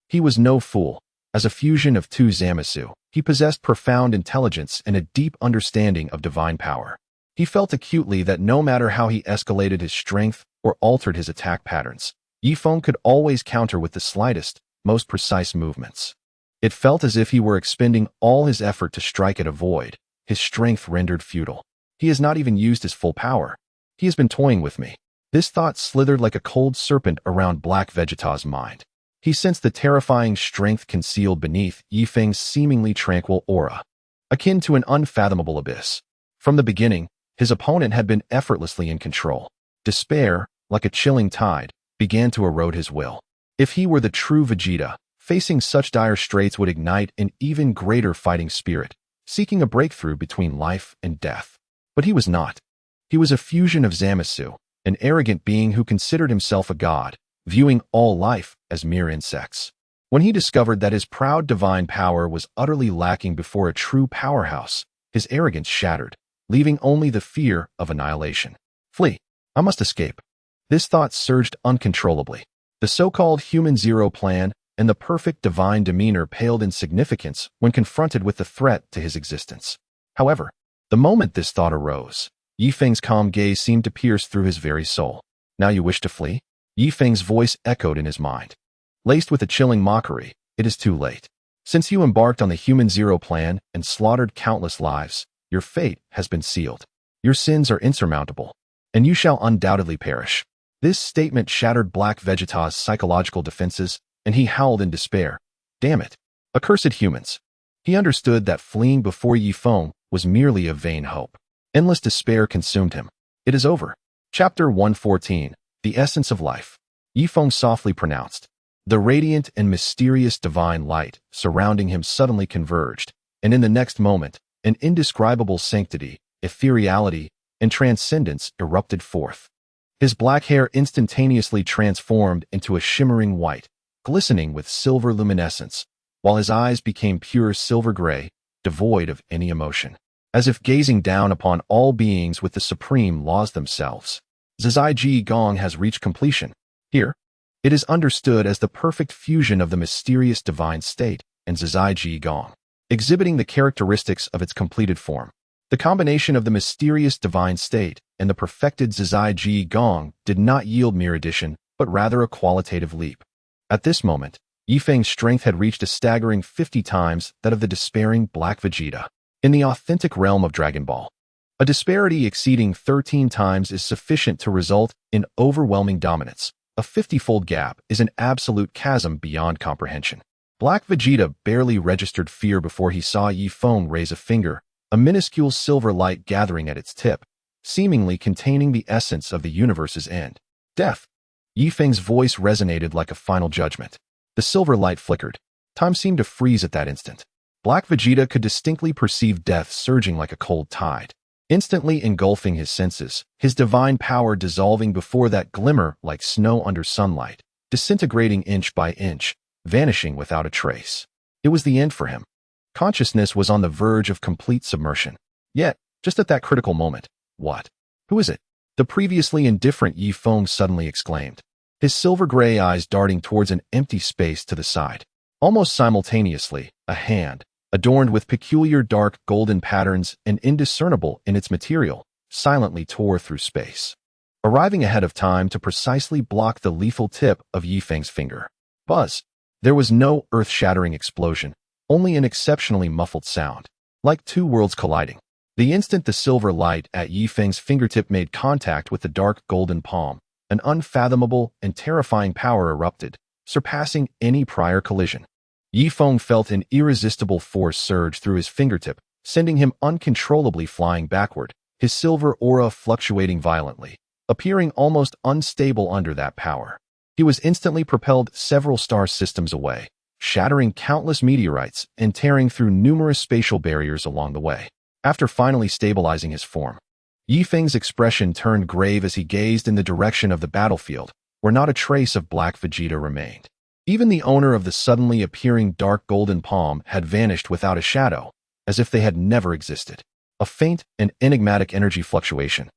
Speaker 1: He was no fool. As a fusion of two Zamasu, he possessed profound intelligence and a deep understanding of divine power. He felt acutely that no matter how he escalated his strength or altered his attack patterns, Ye Feng could always counter with the slightest, most precise movements. It felt as if he were expending all his effort to strike at a void, his strength rendered futile. He has not even used his full power. He has been toying with me. This thought slithered like a cold serpent around Black Vegeta's mind. He sensed the terrifying strength concealed beneath Ye Feng's seemingly tranquil aura, akin to an unfathomable abyss. From the beginning, his opponent had been effortlessly in control. Despair, like a chilling tide, began to erode his will. If he were the true Vegeta, facing such dire straits would ignite an even greater fighting spirit, seeking a breakthrough between life and death. But he was not. He was a fusion of Zamasu, an arrogant being who considered himself a god, viewing all life as mere insects. When he discovered that his proud divine power was utterly lacking before a true powerhouse, his arrogance shattered, leaving only the fear of annihilation. Flee. I must escape. This thought surged uncontrollably. The so-called Human Zero plan and the perfect divine demeanor paled in significance when confronted with the threat to his existence. However, the moment this thought arose, Ye Feng's calm gaze seemed to pierce through his very soul. Now you wish to flee? Ye Feng's voice echoed in his mind. Laced with a chilling mockery, it is too late. Since you embarked on the Human Zero plan and slaughtered countless lives, your fate has been sealed. Your sins are insurmountable, and you shall undoubtedly perish. This statement shattered Black Vegeta's psychological defenses, and he howled in despair. Damn it. Accursed humans. He understood that fleeing before Ye Feng was merely a vain hope. Endless despair consumed him. It is over. Chapter 114. The Essence of Life. Ye Feng softly pronounced. The radiant and mysterious divine light surrounding him suddenly converged, and in the next moment, an indescribable sanctity, ethereality, and transcendence erupted forth. His black hair instantaneously transformed into a shimmering white, glistening with silver luminescence, while his eyes became pure silver gray, devoid of any emotion, as if gazing down upon all beings with the supreme laws themselves. Zizai Ji Gong has reached completion. Here, it is understood as the perfect fusion of the mysterious divine state and Zizai Ji Gong, exhibiting the characteristics of its completed form. The combination of the mysterious divine state and the perfected Zizai Ji Gong did not yield mere addition, but rather a qualitative leap. At this moment, Ye Feng's strength had reached a staggering 50 times that of the despairing Black Vegeta. In the authentic realm of Dragon Ball, a disparity exceeding 13 times is sufficient to result in overwhelming dominance. A 50-fold gap is an absolute chasm beyond comprehension. Black Vegeta barely registered fear before he saw Ye Feng raise a finger, a minuscule silver light gathering at its tip, seemingly containing the essence of the universe's end. Death. Ye Feng's voice resonated like a final judgment. The silver light flickered. Time seemed to freeze at that instant. Black Vegeta could distinctly perceive death surging like a cold tide, instantly engulfing his senses, his divine power dissolving before that glimmer like snow under sunlight, disintegrating inch by inch, vanishing without a trace. It was the end for him. Consciousness was on the verge of complete submersion. Yet, just at that critical moment, what? Who is it? The previously indifferent Ye Feng suddenly exclaimed, his silver-gray eyes darting towards an empty space to the side. Almost simultaneously, a hand, adorned with peculiar dark golden patterns and indiscernible in its material, silently tore through space, arriving ahead of time to precisely block the lethal tip of Ye Feng's finger. Buzz. There was no earth-shattering explosion, only an exceptionally muffled sound, like two worlds colliding. The instant the silver light at Ye Feng's fingertip made contact with the dark golden palm, an unfathomable and terrifying power erupted, surpassing any prior collision. Ye Feng felt an irresistible force surge through his fingertip, sending him uncontrollably flying backward, his silver aura fluctuating violently, appearing almost unstable under that power. He was instantly propelled several star systems away, shattering countless meteorites and tearing through numerous spatial barriers along the way. After finally stabilizing his form, Ye Feng's expression turned grave as he gazed in the direction of the battlefield, where not a trace of Black Vegeta remained. Even the owner of the suddenly appearing dark golden palm had vanished without a shadow, as if they had never existed. A faint and enigmatic energy fluctuation,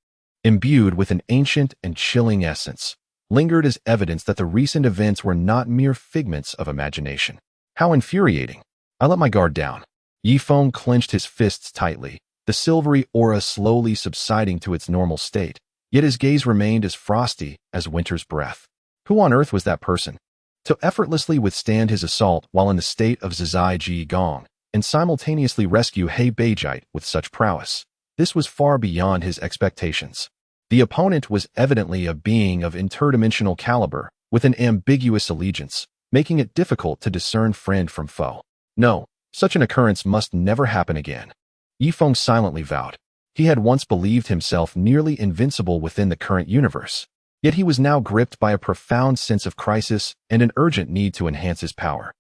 Speaker 1: imbued with an ancient and chilling essence, lingered as evidence that the recent events were not mere figments of imagination. How infuriating! I let my guard down. Ye Feng clenched his fists tightly, the silvery aura slowly subsiding to its normal state, yet his gaze remained as frosty as winter's breath. Who on earth was that person? To effortlessly withstand his assault while in the state of Zizai Ji Gong, and simultaneously rescue He Beijite with such prowess. This was far beyond his expectations. The opponent was evidently a being of interdimensional caliber, with an ambiguous allegiance, making it difficult to discern friend from foe. No, such an occurrence must never happen again. Ye Feng silently vowed. He had once believed himself nearly invincible within the current universe, yet he was now gripped by a profound sense of crisis and an urgent need to enhance his power.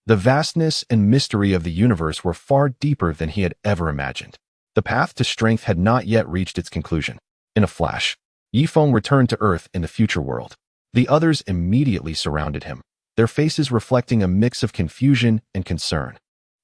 Speaker 1: The vastness and mystery of the universe were far deeper than he had ever imagined. The path to strength had not yet reached its conclusion. In a flash, Ye Feng returned to Earth in the future world. The others immediately surrounded him, their faces reflecting a mix of confusion and concern.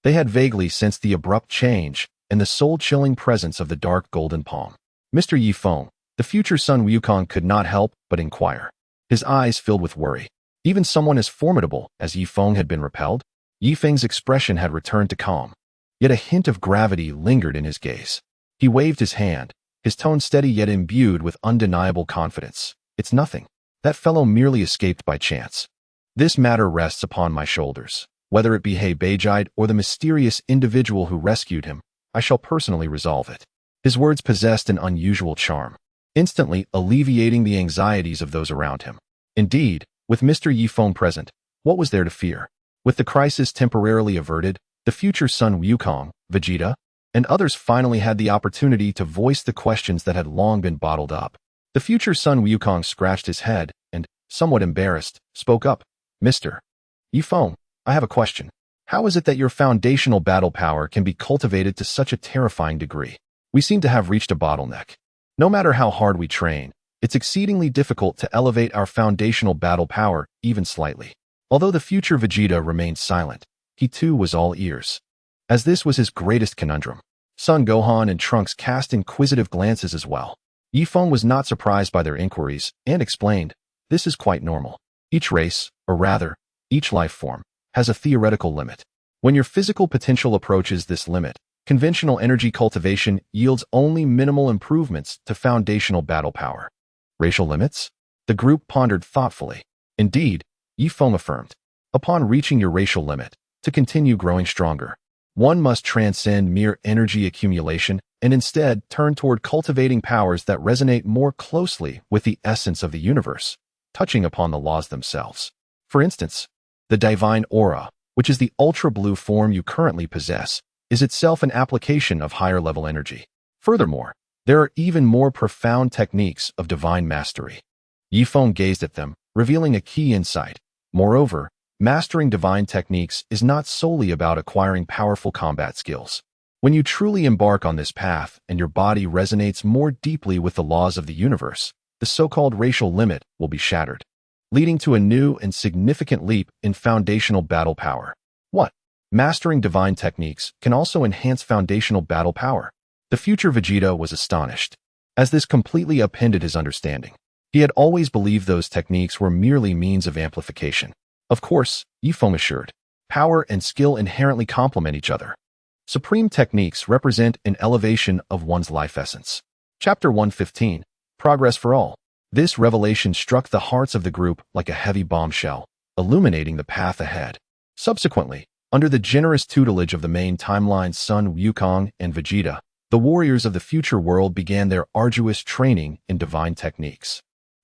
Speaker 1: They had vaguely sensed the abrupt change and the soul-chilling presence of the dark golden palm. Mr. Ye Feng, the future Sun Wukong could not help but inquire, his eyes filled with worry. Even someone as formidable as Ye Feng had been repelled. Ye Feng's expression had returned to calm, yet a hint of gravity lingered in his gaze. He waved his hand, his tone steady yet imbued with undeniable confidence. It's nothing. That fellow merely escaped by chance. This matter rests upon my shoulders. Whether it be He Beijite or the mysterious individual who rescued him, I shall personally resolve it. His words possessed an unusual charm, instantly alleviating the anxieties of those around him. Indeed, with Mr. Ye Feng present, what was there to fear? With the crisis temporarily averted, the future Sun Wukong, Vegeta, and others finally had the opportunity to voice the questions that had long been bottled up. The future Sun Wukong scratched his head and, somewhat embarrassed, spoke up. Mr. Ye Feng, I have a question. How is it that your foundational battle power can be cultivated to such a terrifying degree? We seem to have reached a bottleneck. No matter how hard we train, it's exceedingly difficult to elevate our foundational battle power even slightly. Although the future Vegeta remained silent, he too was all ears, as this was his greatest conundrum. Son Gohan and Trunks cast inquisitive glances as well. Ye Feng was not surprised by their inquiries and explained, "This is quite normal. Each race, or rather, each life form, has a theoretical limit. When your physical potential approaches this limit, conventional energy cultivation yields only minimal improvements to foundational battle power." Racial limits? The group pondered thoughtfully. Indeed, Ye Feng affirmed, upon reaching your racial limit, to continue growing stronger, one must transcend mere energy accumulation and instead turn toward cultivating powers that resonate more closely with the essence of the universe, touching upon the laws themselves. For instance, the divine aura, which is the ultra-blue form you currently possess, is itself an application of higher-level energy. Furthermore, there are even more profound techniques of divine mastery. Ye Feng gazed at them, revealing a key insight. Moreover, mastering divine techniques is not solely about acquiring powerful combat skills. When you truly embark on this path and your body resonates more deeply with the laws of the universe, the so-called racial limit will be shattered, leading to a new and significant leap in foundational battle power. What? Mastering divine techniques can also enhance foundational battle power. The future Vegeta was astonished, as this completely upended his understanding. He had always believed those techniques were merely means of amplification. Of course, Ye Feng assured, power and skill inherently complement each other. Supreme techniques represent an elevation of one's life essence. Chapter 115, Progress for All. This revelation struck the hearts of the group like a heavy bombshell, illuminating the path ahead. Subsequently, under the generous tutelage of the main timeline's son Wukong and Vegeta, the warriors of the future world began their arduous training in divine techniques.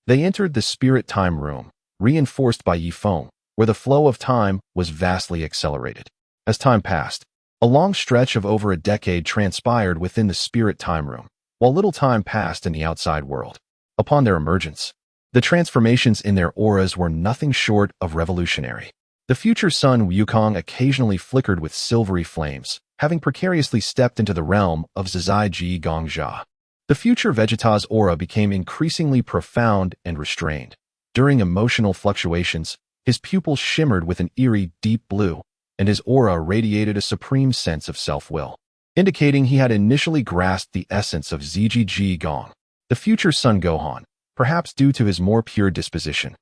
Speaker 1: They entered the spirit time room, reinforced by Ye Feng, where the flow of time was vastly accelerated. As time passed, a long stretch of over a decade transpired within the spirit time room, while little time passed in the outside world. Upon their emergence, the transformations in their auras were nothing short of revolutionary. The future sun Wukong occasionally flickered with silvery flames, having precariously stepped into the realm of Zizai Ji Gongxia. The future Vegeta's aura became increasingly profound and restrained. During emotional fluctuations, his pupils shimmered with an eerie deep blue, and his aura radiated a supreme sense of self-will, indicating he had initially grasped the essence of Ziji Ji Gong. The future Sun Gohan, perhaps due to his more pure disposition,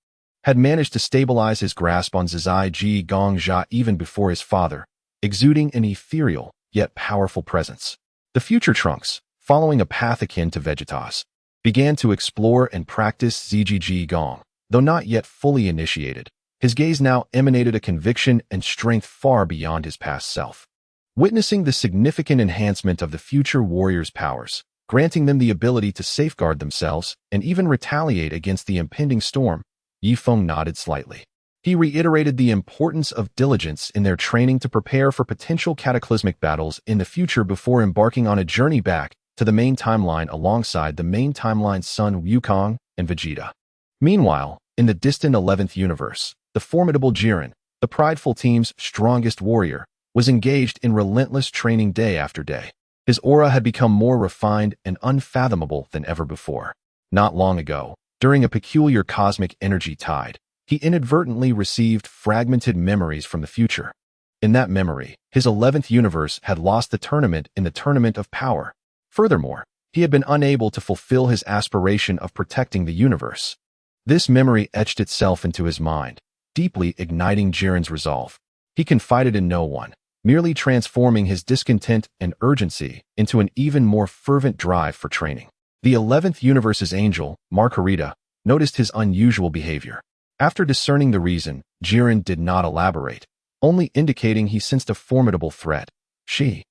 Speaker 1: had managed to stabilize his grasp on Zizai Ji Gongxia even before his father, exuding an ethereal yet powerful presence. The future Trunks, following a path akin to Vegeta's, began to explore and practice Ziji Ji Gong. Though not yet fully initiated, his gaze now emanated a conviction and strength far beyond his past self. Witnessing the significant enhancement of the future warrior's powers, granting them the ability to safeguard themselves and even retaliate against the impending storm, Ye Feng nodded slightly. He reiterated the importance of diligence in their training to prepare for potential cataclysmic battles in the future before embarking on a journey back to the main timeline alongside the main timeline's son Wukong and Vegeta. Meanwhile, in the distant 11th universe, the formidable Jiren, the prideful team's strongest warrior, was engaged in relentless training day after day. His aura had become more refined and unfathomable than ever before. Not long ago, during a peculiar cosmic energy tide, he inadvertently received fragmented memories from the future. In that memory, his 11th universe had lost the tournament in the Tournament of Power. Furthermore, he had been unable to fulfill his aspiration of protecting the universe. This memory etched itself into his mind, deeply igniting Jiren's resolve. He confided in no one, merely transforming his discontent and urgency into an even more fervent drive for training. The 11th universe's angel, Margarita, noticed his unusual behavior. After discerning the reason, Jiren did not elaborate, only indicating he sensed a formidable threat. She,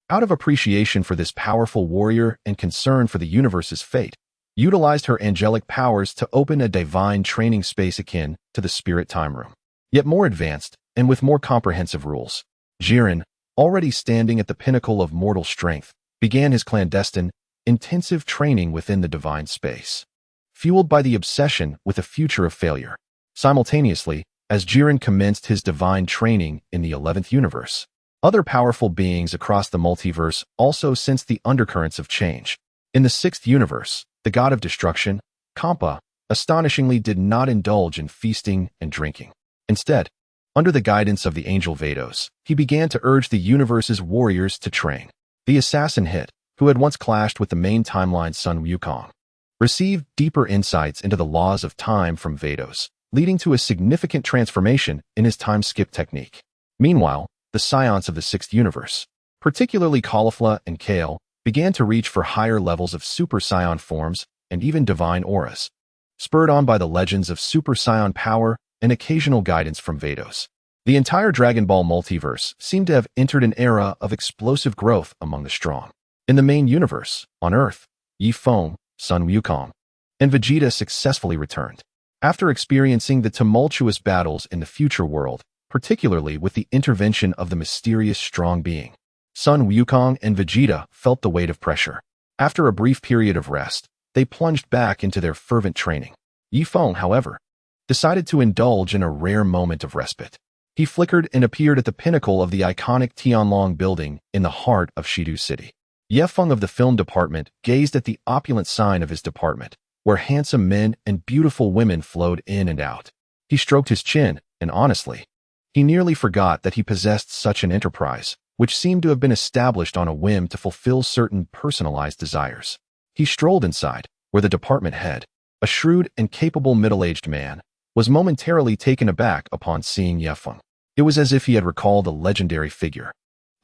Speaker 1: out of appreciation for this powerful warrior and concern for the universe's fate, utilized her angelic powers to open a divine training space akin to the spirit time room, yet more advanced and with more comprehensive rules. Jiren, already standing at the pinnacle of mortal strength, began his clandestine, intensive training within the divine space, fueled by the obsession with a future of failure. Simultaneously, as Jiren commenced his divine training in the 11th universe, other powerful beings across the multiverse also sensed the undercurrents of change. In the 6th universe, the god of destruction, Kampa, astonishingly did not indulge in feasting and drinking. Instead, under the guidance of the angel Vados, he began to urge the universe's warriors to train. The assassin Hit, who had once clashed with the main timeline's son Wukong, received deeper insights into the laws of time from Vados, leading to a significant transformation in his time-skip technique. Meanwhile, the scions of the Sixth Universe, particularly Caulifla and Kale, began to reach for higher levels of Super Scion forms and even divine auras, spurred on by the legends of Super Scion power and occasional guidance from Vados. The entire Dragon Ball multiverse seemed to have entered an era of explosive growth among the strong. In the main universe, on Earth, Ye Feng, Sun Wukong, and Vegeta successfully returned. After experiencing the tumultuous battles in the future world, particularly with the intervention of the mysterious strong being, Sun Wukong and Vegeta felt the weight of pressure. After a brief period of rest, they plunged back into their fervent training. Ye Feng, however, decided to indulge in a rare moment of respite. He flickered and appeared at the pinnacle of the iconic Tianlong building in the heart of Shidu City. Ye Feng of the film department gazed at the opulent sign of his department, where handsome men and beautiful women flowed in and out. He stroked his chin, and honestly, he nearly forgot that he possessed such an enterprise, which seemed to have been established on a whim to fulfill certain personalized desires. He strolled inside, where the department head, a shrewd and capable middle-aged man, was momentarily taken aback upon seeing Ye Feng. It was as if he had recalled a legendary figure.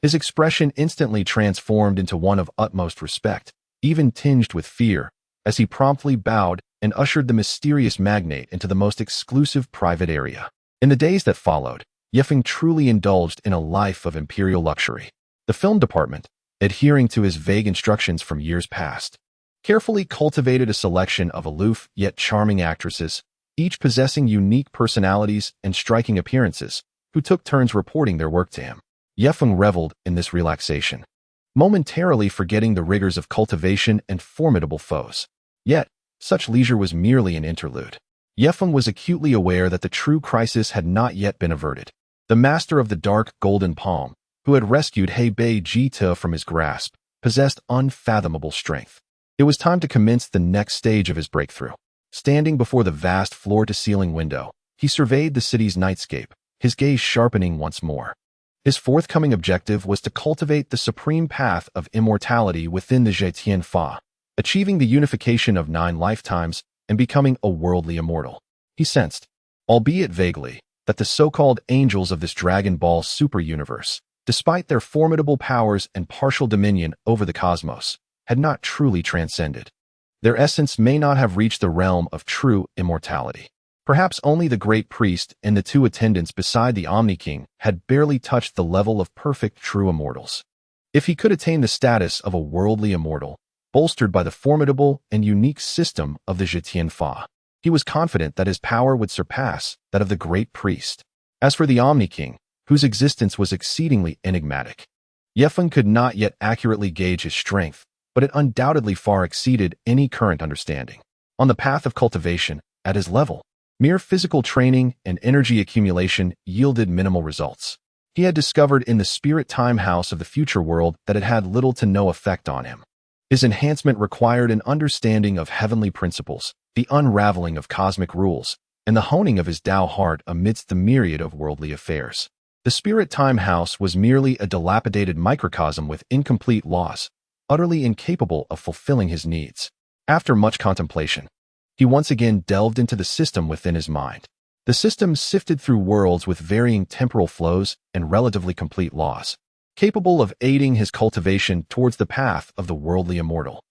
Speaker 1: His expression instantly transformed into one of utmost respect, even tinged with fear, as he promptly bowed and ushered the mysterious magnate into the most exclusive private area. In the days that followed, Ye Feng truly indulged in a life of imperial luxury. The film department, adhering to his vague instructions from years past, carefully cultivated a selection of aloof yet charming actresses, each possessing unique personalities and striking appearances, who took turns reporting their work to him. Ye Feng reveled in this relaxation, momentarily forgetting the rigors of cultivation and formidable foes. Yet, such leisure was merely an interlude. Ye Feng was acutely aware that the true crisis had not yet been averted. The master of the dark golden palm, who had rescued Hebei Jita from his grasp, possessed unfathomable strength. It was time to commence the next stage of his breakthrough. Standing before the vast floor-to-ceiling window, he surveyed the city's nightscape, his gaze sharpening once more. His forthcoming objective was to cultivate the supreme path of immortality within the Zetian Fa, achieving the unification of 9 lifetimes and becoming a worldly immortal. He sensed, albeit vaguely, that the so-called angels of this Dragon Ball super universe, despite their formidable powers and partial dominion over the cosmos, had not truly transcended. Their essence may not have reached the realm of true immortality. Perhaps only the great priest and the 2 attendants beside the Omni King had barely touched the level of perfect true immortals. If he could attain the status of a worldly immortal, bolstered by the formidable and unique system of the Zetian Fa, he was confident that his power would surpass that of the great priest. As for the Omni King, whose existence was exceedingly enigmatic, Ye Feng could not yet accurately gauge his strength, but it undoubtedly far exceeded any current understanding. On the path of cultivation, at his level, mere physical training and energy accumulation yielded minimal results. He had discovered in the spirit time house of the future world that it had little to no effect on him. His enhancement required an understanding of heavenly principles, the unraveling of cosmic rules, and the honing of his Tao heart amidst the myriad of worldly affairs. The spirit time house was merely a dilapidated microcosm with incomplete laws, utterly incapable of fulfilling his needs. After much contemplation, he once again delved into the system within his mind. The system sifted through worlds with varying temporal flows and relatively complete laws, capable of aiding his cultivation towards the path of the worldly immortal.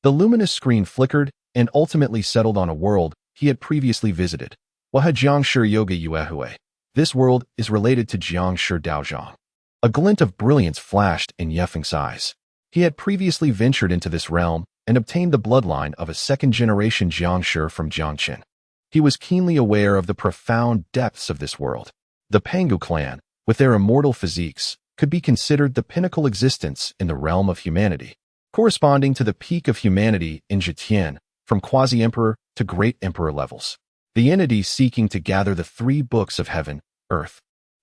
Speaker 1: The luminous screen flickered and ultimately settled on a world he had previously visited, Wahajiangshi Yoga Yuehue. This world is related to Jiangshi Daozhang. A glint of brilliance flashed in Ye Feng's eyes. He had previously ventured into this realm and obtained the bloodline of a second-generation Jiangshi from Jiangqin. He was keenly aware of the profound depths of this world. The Pangu clan, with their immortal physiques, could be considered the pinnacle existence in the realm of humanity, corresponding to the peak of humanity in Zetian, from quasi-emperor to great emperor levels. The entity seeking to gather the 3 books of heaven, earth,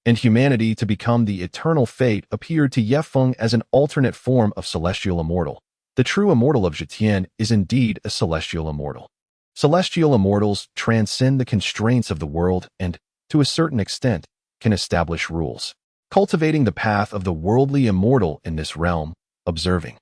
Speaker 1: and humanity to become the eternal fate appeared to Ye Feng as an alternate form of celestial immortal. The true immortal of Zetian is indeed a celestial immortal. Celestial immortals transcend the constraints of the world and, to a certain extent, can establish rules. Cultivating the path of the worldly immortal in this realm, observing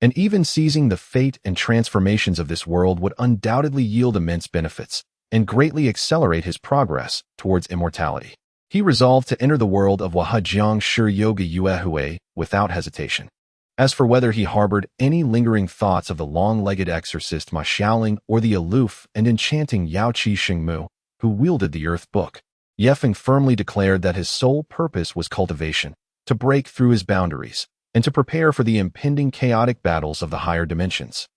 Speaker 1: and even seizing the fate and transformations of this world would undoubtedly yield immense benefits and greatly accelerate his progress towards immortality. He resolved to enter the world of Wahajiang Shi Yoga Yuehui without hesitation. As for whether he harbored any lingering thoughts of the long-legged exorcist Ma Xiaoling or the aloof and enchanting Yao Qi Xingmu, who wielded the Earth Book, Ye Feng firmly declared that his sole purpose was cultivation, to break through his boundaries, and to prepare for the impending chaotic battles of the higher dimensions.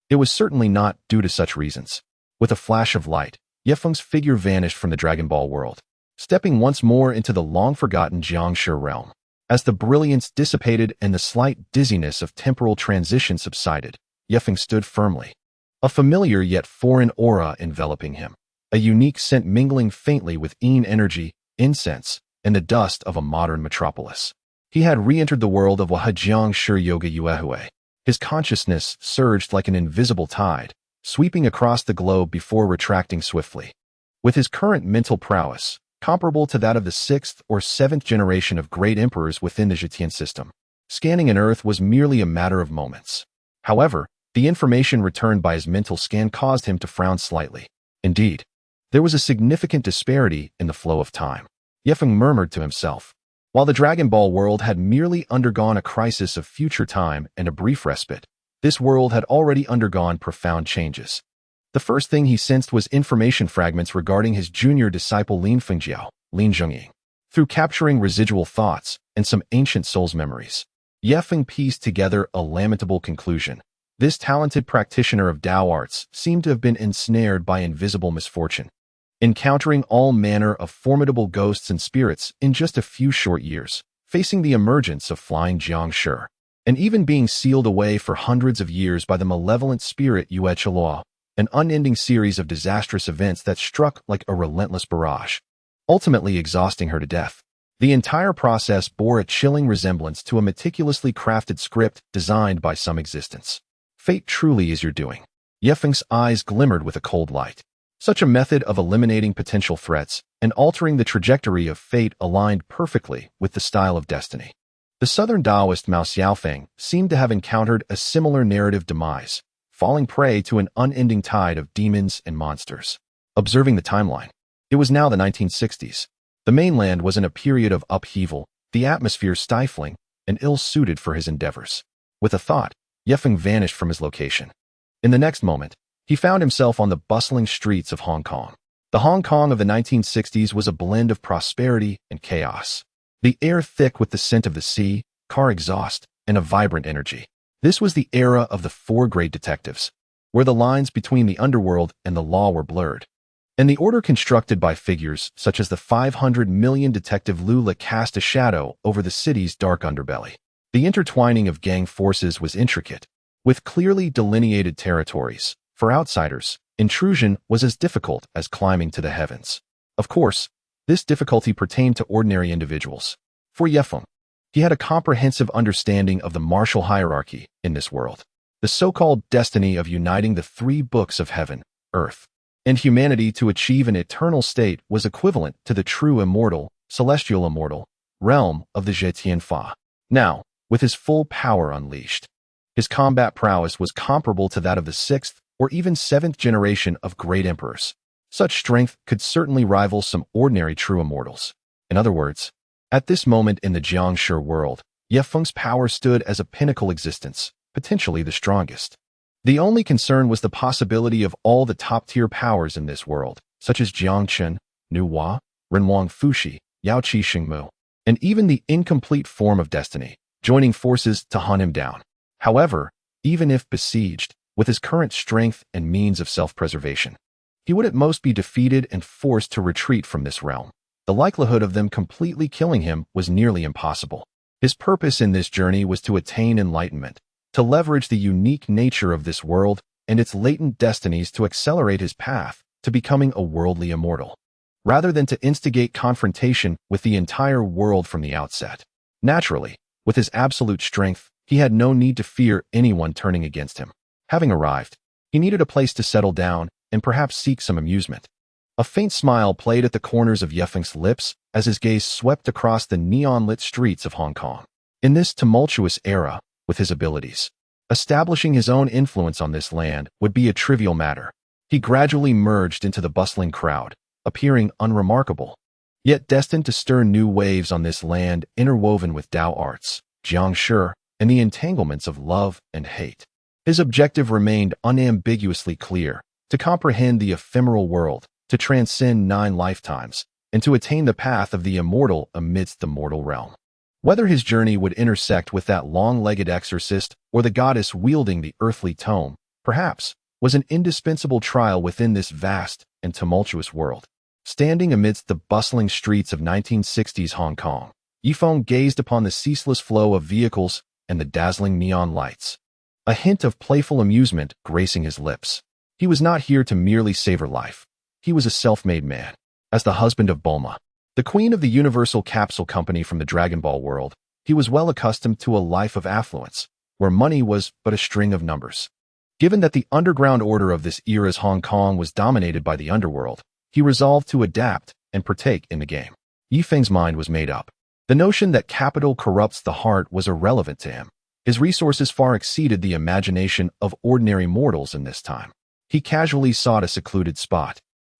Speaker 1: It was certainly not due to such reasons. With a flash of light, Ye Feng's figure vanished from the Dragon Ball world, stepping once more into the long-forgotten Jiangshi realm. As the brilliance dissipated and the slight dizziness of temporal transition subsided, Ye Feng stood firmly. A familiar yet foreign aura enveloping him, a unique scent mingling faintly with Yin energy, incense, and the dust of a modern metropolis. He had re-entered the world of Wahajiang Shi Yoga Yuehui. His consciousness surged like an invisible tide, sweeping across the globe before retracting swiftly. With his current mental prowess, comparable to that of the 6th or 7th generation of great emperors within the Zhetian system, scanning an Earth was merely a matter of moments. However, the information returned by his mental scan caused him to frown slightly. Indeed, there was a significant disparity in the flow of time. Ye Feng murmured to himself. While the Dragon Ball world had merely undergone a crisis of future time and a brief respite, this world had already undergone profound changes. The first thing he sensed was information fragments regarding his junior disciple Lin Fengjiao, Lin Zhengying. Through capturing residual thoughts and some ancient soul's memories, Ye Feng pieced together a lamentable conclusion. This talented practitioner of Dao arts seemed to have been ensnared by invisible misfortune, encountering all manner of formidable ghosts and spirits in just a few short years, facing the emergence of flying Jiangshi, and even being sealed away for hundreds of years by the malevolent spirit Yue Chelua, an unending series of disastrous events that struck like a relentless barrage, ultimately exhausting her to death. The entire process bore a chilling resemblance to a meticulously crafted script designed by some existence. Fate truly is your doing. Ye Feng's eyes glimmered with a cold light. Such a method of eliminating potential threats and altering the trajectory of fate aligned perfectly with the style of destiny. The southern Taoist Mao Xiaofeng seemed to have encountered a similar narrative demise, falling prey to an unending tide of demons and monsters. Observing the timeline, it was now the 1960s. The mainland was in a period of upheaval, the atmosphere stifling and ill-suited for his endeavors. With a thought, Ye Feng vanished from his location. In the next moment, he found himself on the bustling streets of Hong Kong. The Hong Kong of the 1960s was a blend of prosperity and chaos. The air thick with the scent of the sea, car exhaust, and a vibrant energy. This was the era of the four great detectives, where the lines between the underworld and the law were blurred, and the order constructed by figures such as the 500 million detective Lula cast a shadow over the city's dark underbelly. The intertwining of gang forces was intricate, with clearly delineated territories. For outsiders, intrusion was as difficult as climbing to the heavens. Of course, this difficulty pertained to ordinary individuals. For Ye Feng, he had a comprehensive understanding of the martial hierarchy in this world, the so-called destiny of uniting the three books of heaven, earth, and humanity to achieve an eternal state was equivalent to the true immortal, celestial immortal, realm of the Zhetian Fa. Now, with his full power unleashed, his combat prowess was comparable to that of the 6th or even 7th generation of great emperors. Such strength could certainly rival some ordinary true immortals. In other words, at this moment in the Jiangshi world, Ye Feng's power stood as a pinnacle existence, potentially the strongest. The only concern was the possibility of all the top-tier powers in this world, such as Jiang Chen, Nu Hua, Renwang Fushi, Yao Qi Xingmu, and even the incomplete form of destiny, joining forces to hunt him down. However, even if besieged, with his current strength and means of self-preservation, he would at most be defeated and forced to retreat from this realm. The likelihood of them completely killing him was nearly impossible. His purpose in this journey was to attain enlightenment, to leverage the unique nature of this world and its latent destinies to accelerate his path to becoming a worldly immortal, rather than to instigate confrontation with the entire world from the outset. Naturally, with his absolute strength, he had no need to fear anyone turning against him. Having arrived, he needed a place to settle down and perhaps seek some amusement. A faint smile played at the corners of Ye Feng's lips as his gaze swept across the neon-lit streets of Hong Kong. In this tumultuous era, with his abilities, Establishing his own influence on this land would be a trivial matter. He gradually merged into the bustling crowd, appearing unremarkable, yet destined to stir new waves on this land interwoven with Dao arts, jiangshi, and the entanglements of love and hate. His objective remained unambiguously clear: to comprehend the ephemeral world, to transcend 9 lifetimes, and to attain the path of the immortal amidst the mortal realm. Whether his journey would intersect with that long-legged exorcist or the goddess wielding the earthly tome, perhaps, was an indispensable trial within this vast and tumultuous world. Standing amidst the bustling streets of 1960s Hong Kong, Ye Feng gazed upon the ceaseless flow of vehicles and the dazzling neon lights, a hint of playful amusement gracing his lips. He was not here to merely savor life. He was a self-made man. As the husband of Bulma, the queen of the Universal Capsule Company from the Dragon Ball world, he was well accustomed to a life of affluence, where money was but a string of numbers. Given that the underground order of this era's Hong Kong was dominated by the underworld, he resolved to adapt and partake in the game. Ye Feng's mind was made up. The notion that capital corrupts the heart was irrelevant to him. His resources far exceeded the imagination of ordinary mortals in this time. He casually sought a secluded spot,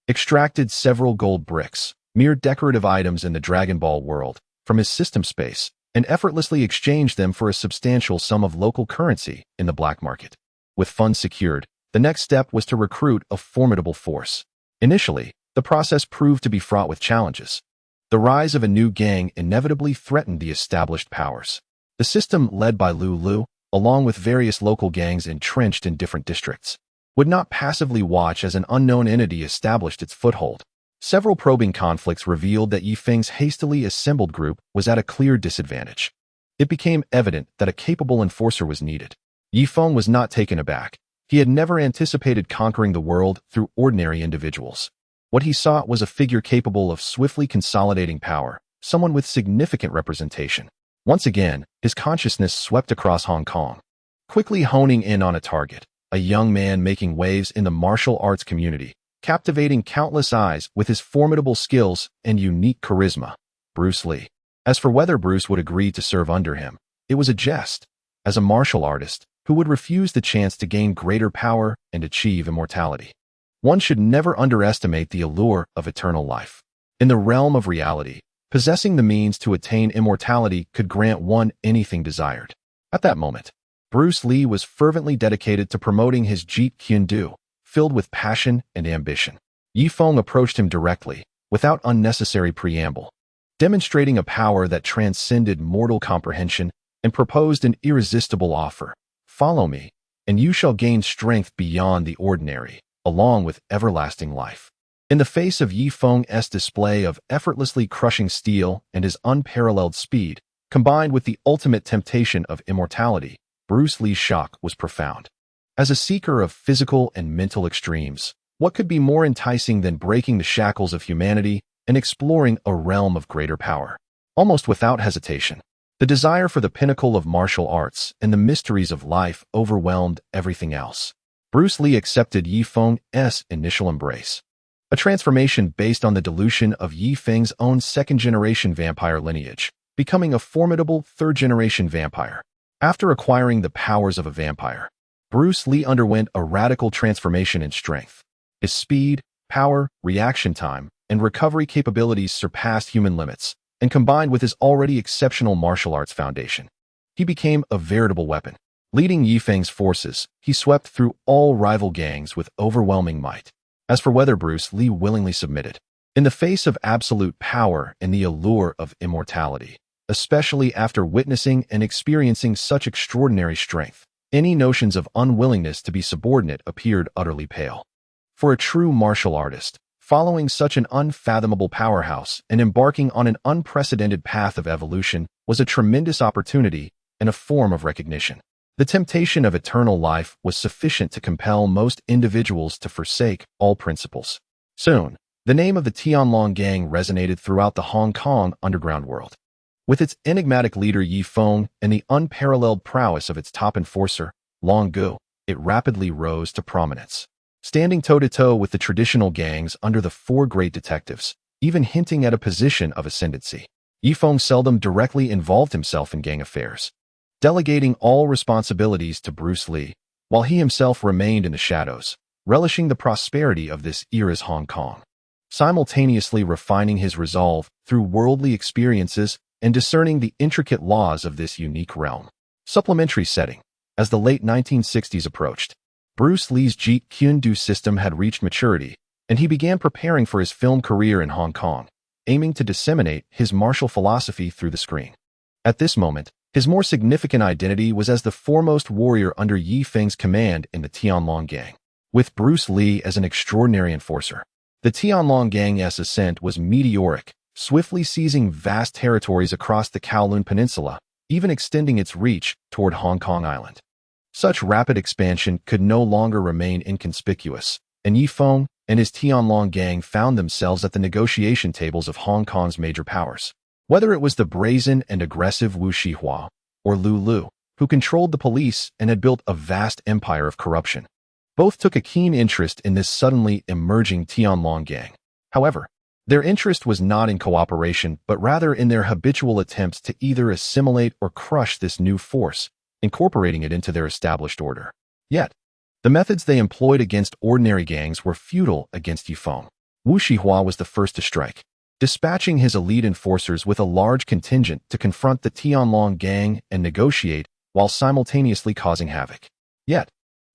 Speaker 1: extracted several gold bricks, mere decorative items in the Dragon Ball world, from his system space, and effortlessly exchanged them for a substantial sum of local currency in the black market. With funds secured, the next step was to recruit a formidable force. Initially, the process proved to be fraught with challenges. The rise of a new gang inevitably threatened the established powers. The system, led by Lu, along with various local gangs entrenched in different districts, would not passively watch as an unknown entity established its foothold. Several probing conflicts revealed that Ye Feng's hastily assembled group was at a clear disadvantage. It became evident that a capable enforcer was needed. Ye Feng was not taken aback. He had never anticipated conquering the world through ordinary individuals. What he sought was a figure capable of swiftly consolidating power, someone with significant representation. Once again, his consciousness swept across Hong Kong, quickly honing in on a target, a young man making waves in the martial arts community, captivating countless eyes with his formidable skills and unique charisma: Bruce Lee. As for whether Bruce would agree to serve under him, it was a jest. As a martial artist, who would refuse the chance to gain greater power and achieve immortality? One should never underestimate the allure of eternal life. In the realm of reality, possessing the means to attain immortality could grant one anything desired. At that moment, Bruce Lee was fervently dedicated to promoting his Jeet Kune Do, filled with passion and ambition. Ye Feng approached him directly, without unnecessary preamble, demonstrating a power that transcended mortal comprehension, and proposed an irresistible offer: "Follow me, and you shall gain strength beyond the ordinary, along with everlasting life." In the face of Ye Feng's display of effortlessly crushing steel and his unparalleled speed, combined with the ultimate temptation of immortality, Bruce Lee's shock was profound. As a seeker of physical and mental extremes, what could be more enticing than breaking the shackles of humanity and exploring a realm of greater power? Almost without hesitation, the desire for the pinnacle of martial arts and the mysteries of life overwhelmed everything else. Bruce Lee accepted Ye Feng's initial embrace, a transformation based on the dilution of Ye Feng's own second-generation vampire lineage, becoming a formidable third-generation vampire. After acquiring the powers of a vampire, Bruce Lee underwent a radical transformation in strength. His speed, power, reaction time, and recovery capabilities surpassed human limits, and combined with his already exceptional martial arts foundation, he became a veritable weapon. Leading Ye Feng's forces, he swept through all rival gangs with overwhelming might. As for whether Bruce Lee willingly submitted, in the face of absolute power and the allure of immortality, especially after witnessing and experiencing such extraordinary strength, any notions of unwillingness to be subordinate appeared utterly pale. For a true martial artist, following such an unfathomable powerhouse and embarking on an unprecedented path of evolution was a tremendous opportunity and a form of recognition. The temptation of eternal life was sufficient to compel most individuals to forsake all principles. Soon, the name of the Tianlong gang resonated throughout the Hong Kong underground world. With its enigmatic leader Ye Feng and the unparalleled prowess of its top enforcer, Long Gu, it rapidly rose to prominence. Standing toe-to-toe with the traditional gangs under the four great detectives, even hinting at a position of ascendancy, Ye Feng seldom directly involved himself in gang affairs. delegating all responsibilities to Bruce Lee, while he himself remained in the shadows, relishing the prosperity of this era's Hong Kong, simultaneously refining his resolve through worldly experiences and discerning the intricate laws of this unique realm. Supplementary setting. As the late 1960s approached, Bruce Lee's Jeet Kune Do system had reached maturity, and he began preparing for his film career in Hong Kong, aiming to disseminate his martial philosophy through the screen. At this moment, his more significant identity was as the foremost warrior under Ye Feng's command in the Tianlong Gang, with Bruce Lee as an extraordinary enforcer. The Tianlong Gang's ascent was meteoric, swiftly seizing vast territories across the Kowloon Peninsula, even extending its reach toward Hong Kong Island. Such rapid expansion could no longer remain inconspicuous, and Ye Feng and his Tianlong Gang found themselves at the negotiation tables of Hong Kong's major powers. Whether it was the brazen and aggressive Wu Shihua or Lu Lu, who controlled the police and had built a vast empire of corruption, both took a keen interest in this suddenly emerging Tianlong Gang. However, their interest was not in cooperation, but rather in their habitual attempts to either assimilate or crush this new force, incorporating it into their established order. Yet, the methods they employed against ordinary gangs were futile against Ye Feng. Wu Shihua was the first to strike, dispatching his elite enforcers with a large contingent to confront the Tianlong Gang and negotiate while simultaneously causing havoc. Yet,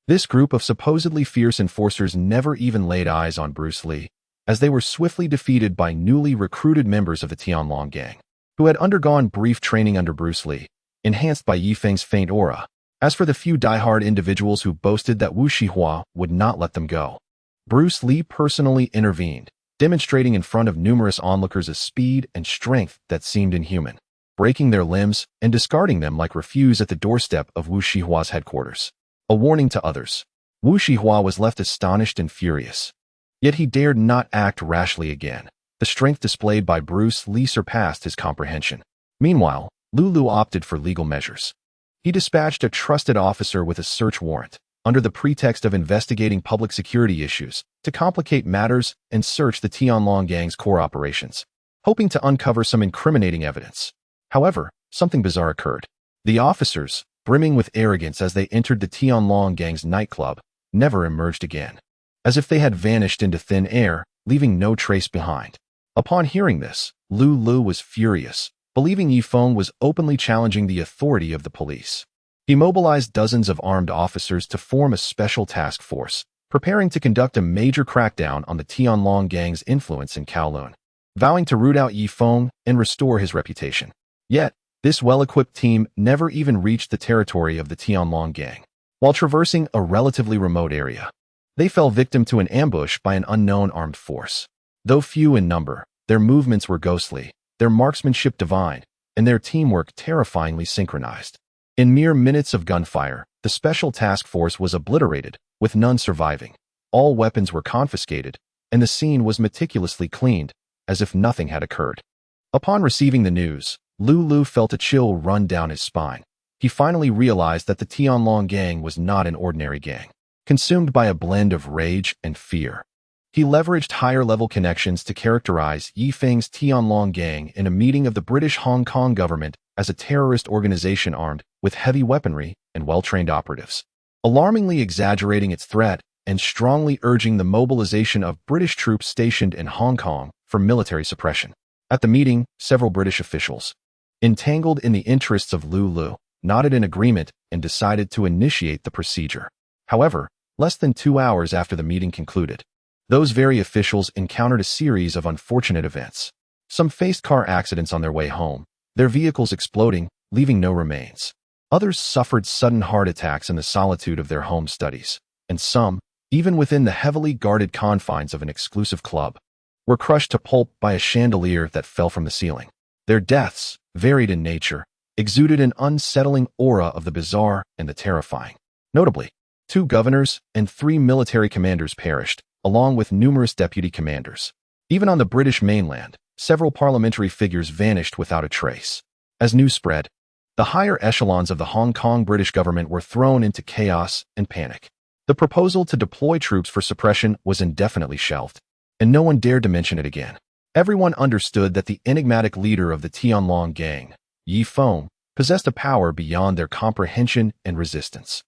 Speaker 1: this group of supposedly fierce enforcers never even laid eyes on Bruce Lee, as they were swiftly defeated by newly recruited members of the Tianlong Gang, who had undergone brief training under Bruce Lee, enhanced by Ye Feng's faint aura. As for the few diehard individuals who boasted that Wu Shihua would not let them go, Bruce Lee personally intervened, demonstrating in front of numerous onlookers a speed and strength that seemed inhuman, breaking their limbs and discarding them like refuse at the doorstep of Wu Shihua's headquarters. A warning to others. Wu Shihua was left astonished and furious. Yet he dared not act rashly again. The strength displayed by Bruce Lee surpassed his comprehension. Meanwhile, Lulu opted for legal measures. He dispatched a trusted officer with a search warrant, under the pretext of investigating public security issues, to complicate matters and search the Tianlong Gang's core operations, hoping to uncover some incriminating evidence. However, something bizarre occurred. The officers, brimming with arrogance as they entered the Tianlong Gang's nightclub, never emerged again, as if they had vanished into thin air, leaving no trace behind. Upon hearing this, Lu Lu was furious, believing Ye Feng was openly challenging the authority of the police. He mobilized dozens of armed officers to form a special task force, preparing to conduct a major crackdown on the Tianlong Gang's influence in Kowloon, vowing to root out Ye Feng and restore his reputation. Yet, this well-equipped team never even reached the territory of the Tianlong Gang. While traversing a relatively remote area, they fell victim to an ambush by an unknown armed force. Though few in number, their movements were ghostly, their marksmanship divine, and their teamwork terrifyingly synchronized. In mere minutes of gunfire, the special task force was obliterated, with none surviving. All weapons were confiscated, and the scene was meticulously cleaned, as if nothing had occurred. Upon receiving the news, Lu Lu felt a chill run down his spine. He finally realized that the Tianlong Gang was not an ordinary gang, consumed by a blend of rage and fear. He leveraged higher-level connections to characterize Ye Feng's Tianlong Gang in a meeting of the British Hong Kong government as a terrorist organization armed with heavy weaponry and well-trained operatives, alarmingly exaggerating its threat and strongly urging the mobilization of British troops stationed in Hong Kong for military suppression. At the meeting, several British officials, entangled in the interests of Lu Lu, nodded in agreement and decided to initiate the procedure. However, less than 2 hours after the meeting concluded, those very officials encountered a series of unfortunate events. Some faced car accidents on their way home, their vehicles exploding, leaving no remains. Others suffered sudden heart attacks in the solitude of their home studies, and some, even within the heavily guarded confines of an exclusive club, were crushed to pulp by a chandelier that fell from the ceiling. Their deaths, varied in nature, exuded an unsettling aura of the bizarre and the terrifying. Notably, 2 governors and 3 military commanders perished, along with numerous deputy commanders. Even on the British mainland, several parliamentary figures vanished without a trace. As news spread, the higher echelons of the Hong Kong British government were thrown into chaos and panic. The proposal to deploy troops for suppression was indefinitely shelved, and no one dared to mention it again. Everyone understood that the enigmatic leader of the Tianlong Gang, Ye Feng, possessed a power beyond their comprehension and resistance.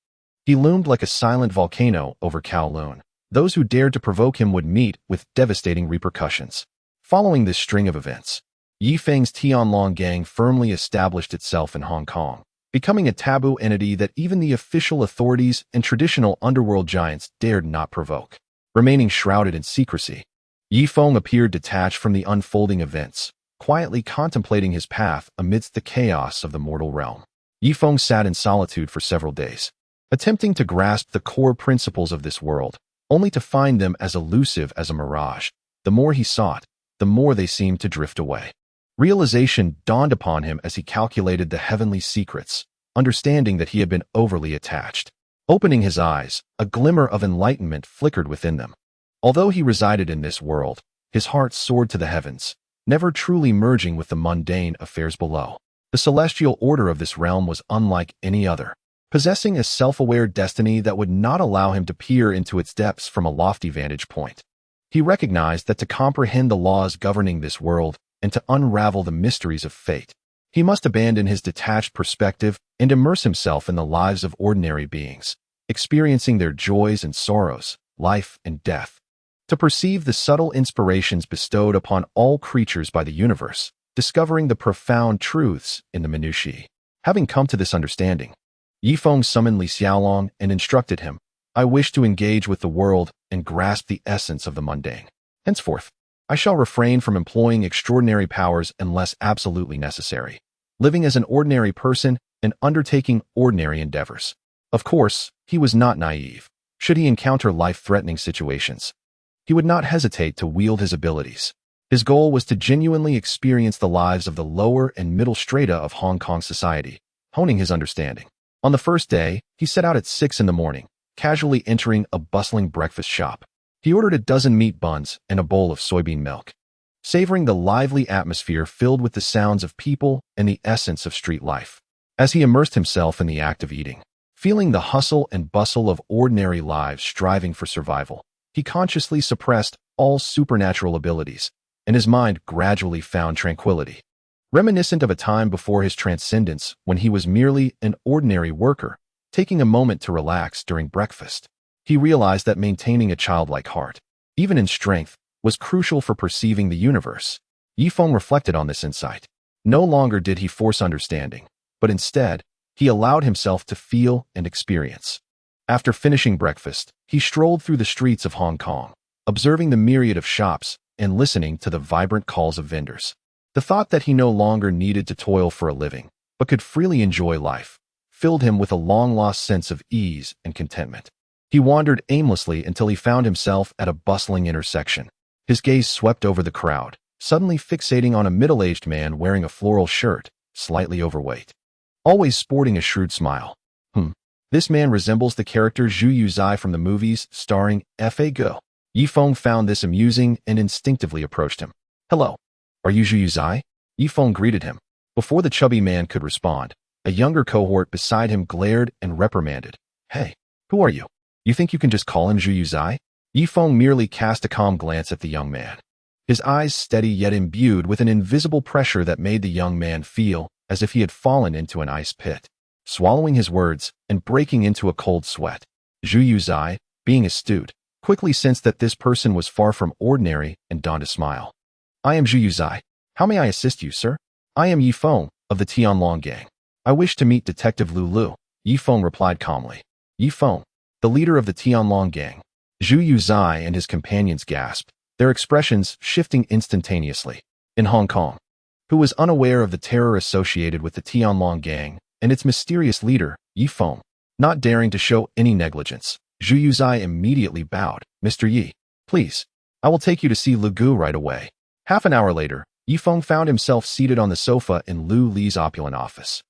Speaker 1: He loomed like a silent volcano over Kowloon. Those who dared to provoke him would meet with devastating repercussions. Following this string of events, Ye Feng's Tianlong gang firmly established itself in Hong Kong, becoming a taboo entity that even the official authorities and traditional underworld giants dared not provoke. Remaining shrouded in secrecy, Ye Feng appeared detached from the unfolding events, quietly contemplating his path amidst the chaos of the mortal realm. Ye Feng sat in solitude for several days, attempting to grasp the core principles of this world, only to find them as elusive as a mirage. The more he sought, the more they seemed to drift away. Realization dawned upon him as he calculated the heavenly secrets, understanding that he had been overly attached. Opening his eyes, a glimmer of enlightenment flickered within them. Although he resided in this world, his heart soared to the heavens, never truly merging with the mundane affairs below. The celestial order of this realm was unlike any other, possessing a self-aware destiny that would not allow him to peer into its depths from a lofty vantage point. He recognized that to comprehend the laws governing this world and to unravel the mysteries of fate, he must abandon his detached perspective and immerse himself in the lives of ordinary beings, experiencing their joys and sorrows, life and death. To perceive the subtle inspirations bestowed upon all creatures by the universe, discovering the profound truths in the minutiae. Having come to this understanding, Ye Feng summoned Li Xiaolong and instructed him, "I wish to engage with the world and grasp the essence of the mundane. Henceforth, I shall refrain from employing extraordinary powers unless absolutely necessary, living as an ordinary person and undertaking ordinary endeavors." Of course, he was not naive. Should he encounter life-threatening situations, he would not hesitate to wield his abilities. His goal was to genuinely experience the lives of the lower and middle strata of Hong Kong society, honing his understanding. On the first day, he set out at 6 in the morning, casually entering a bustling breakfast shop. He ordered a dozen meat buns and a bowl of soybean milk, savoring the lively atmosphere filled with the sounds of people and the essence of street life. As he immersed himself in the act of eating, feeling the hustle and bustle of ordinary lives striving for survival, he consciously suppressed all supernatural abilities, and his mind gradually found tranquility. Reminiscent of a time before his transcendence when he was merely an ordinary worker, taking a moment to relax during breakfast, he realized that maintaining a childlike heart, even in strength, was crucial for perceiving the universe. Ye Feng reflected on this insight. No longer did he force understanding, but instead, he allowed himself to feel and experience. After finishing breakfast, he strolled through the streets of Hong Kong, observing the myriad of shops and listening to the vibrant calls of vendors. The thought that he no longer needed to toil for a living, but could freely enjoy life, filled him with a long-lost sense of ease and contentment. He wandered aimlessly until he found himself at a bustling intersection. His gaze swept over the crowd, suddenly fixating on a middle-aged man wearing a floral shirt, slightly overweight, always sporting a shrewd smile. This man resembles the character Zhu Yuzai from the movies starring F.A. Go. Ye Feng found this amusing and instinctively approached him. "Hello. Are you Zhu Yuzai?" Ye Feng greeted him. Before the chubby man could respond, a younger cohort beside him glared and reprimanded. "Hey, who are you? You think you can just call him Zhu Yuzai?" Ye Feng merely cast a calm glance at the young man, his eyes steady yet imbued with an invisible pressure that made the young man feel as if he had fallen into an ice pit. Swallowing his words and breaking into a cold sweat, Zhu Yuzai, being astute, quickly sensed that this person was far from ordinary and donned a smile. "I am Zhu Yuzai. How may I assist you, sir?" "I am Ye Feng, of the Tianlong gang. I wish to meet Detective Lu Lu," Ye Feng replied calmly. Ye Feng, the leader of the Tianlong gang. Zhu Yuzai and his companions gasped, their expressions shifting instantaneously. In Hong Kong, who was unaware of the terror associated with the Tianlong gang and its mysterious leader, Ye Feng, not daring to show any negligence, Zhu Yuzai immediately bowed. "Mr. Yi, please, I will take you to see Lu Gu right away." Half an hour later, Ye Feng found himself seated on the sofa in Lu Li's opulent office.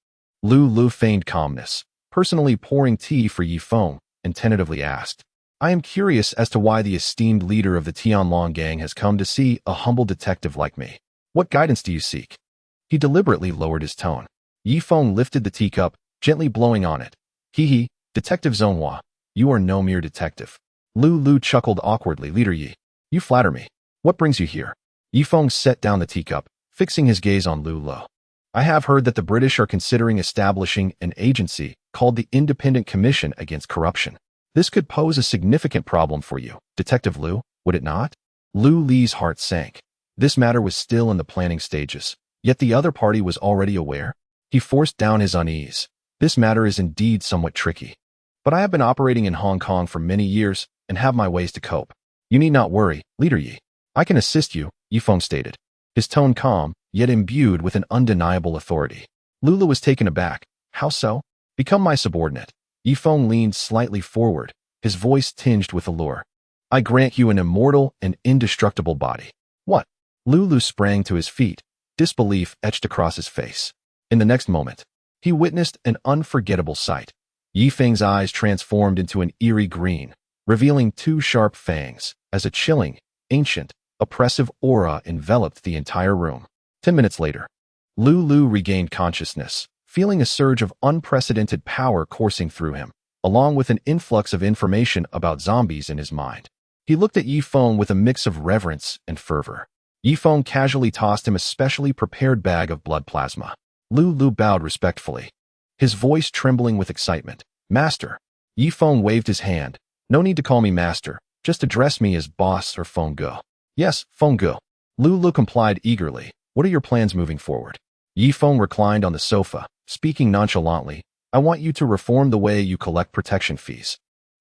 Speaker 1: Lu Lu feigned calmness, personally pouring tea for Ye Feng, and tentatively asked, "I am curious as to why the esteemed leader of the Tianlong gang has come to see a humble detective like me. What guidance do you seek?" He deliberately lowered his tone. Ye Feng lifted the teacup, gently blowing on it. "Hee, Detective Zonghua, you are no mere detective." Lu Lu chuckled awkwardly. "Leader Yi, you flatter me. What brings you here?" Ye Feng set down the teacup, fixing his gaze on Lu Lu. I have heard that the British are considering establishing an agency called the Independent Commission Against Corruption. This could pose a significant problem for you, Detective Liu, would it not? Liu Li's heart sank. This matter was still in the planning stages, yet the other party was already aware. He forced down his unease. This matter is indeed somewhat tricky. But I have been operating in Hong Kong for many years and have my ways to cope. You need not worry, Leader Ye. I can assist you, Ye Feng stated, his tone calm, yet imbued with an undeniable authority. Lulu was taken aback. How so? Become my subordinate. Ye Feng leaned slightly forward, his voice tinged with allure. I grant you an immortal and indestructible body. What? Lulu sprang to his feet, disbelief etched across his face. In the next moment, he witnessed an unforgettable sight. Ye Feng's eyes transformed into an eerie green, revealing two sharp fangs, as a chilling, ancient, oppressive aura enveloped the entire room. 10 minutes later, Lulu regained consciousness, feeling a surge of unprecedented power coursing through him, along with an influx of information about zombies in his mind. He looked at Ye Feng with a mix of reverence and fervor. Ye Feng casually tossed him a specially prepared bag of blood plasma. Lulu bowed respectfully, his voice trembling with excitement. Master. Ye Feng waved his hand. No need to call me master, just address me as boss or Feng Ge. Yes, Feng Ge. Lulu complied eagerly. What are your plans moving forward? Ye Feng reclined on the sofa, speaking nonchalantly. I want you to reform the way you collect protection fees,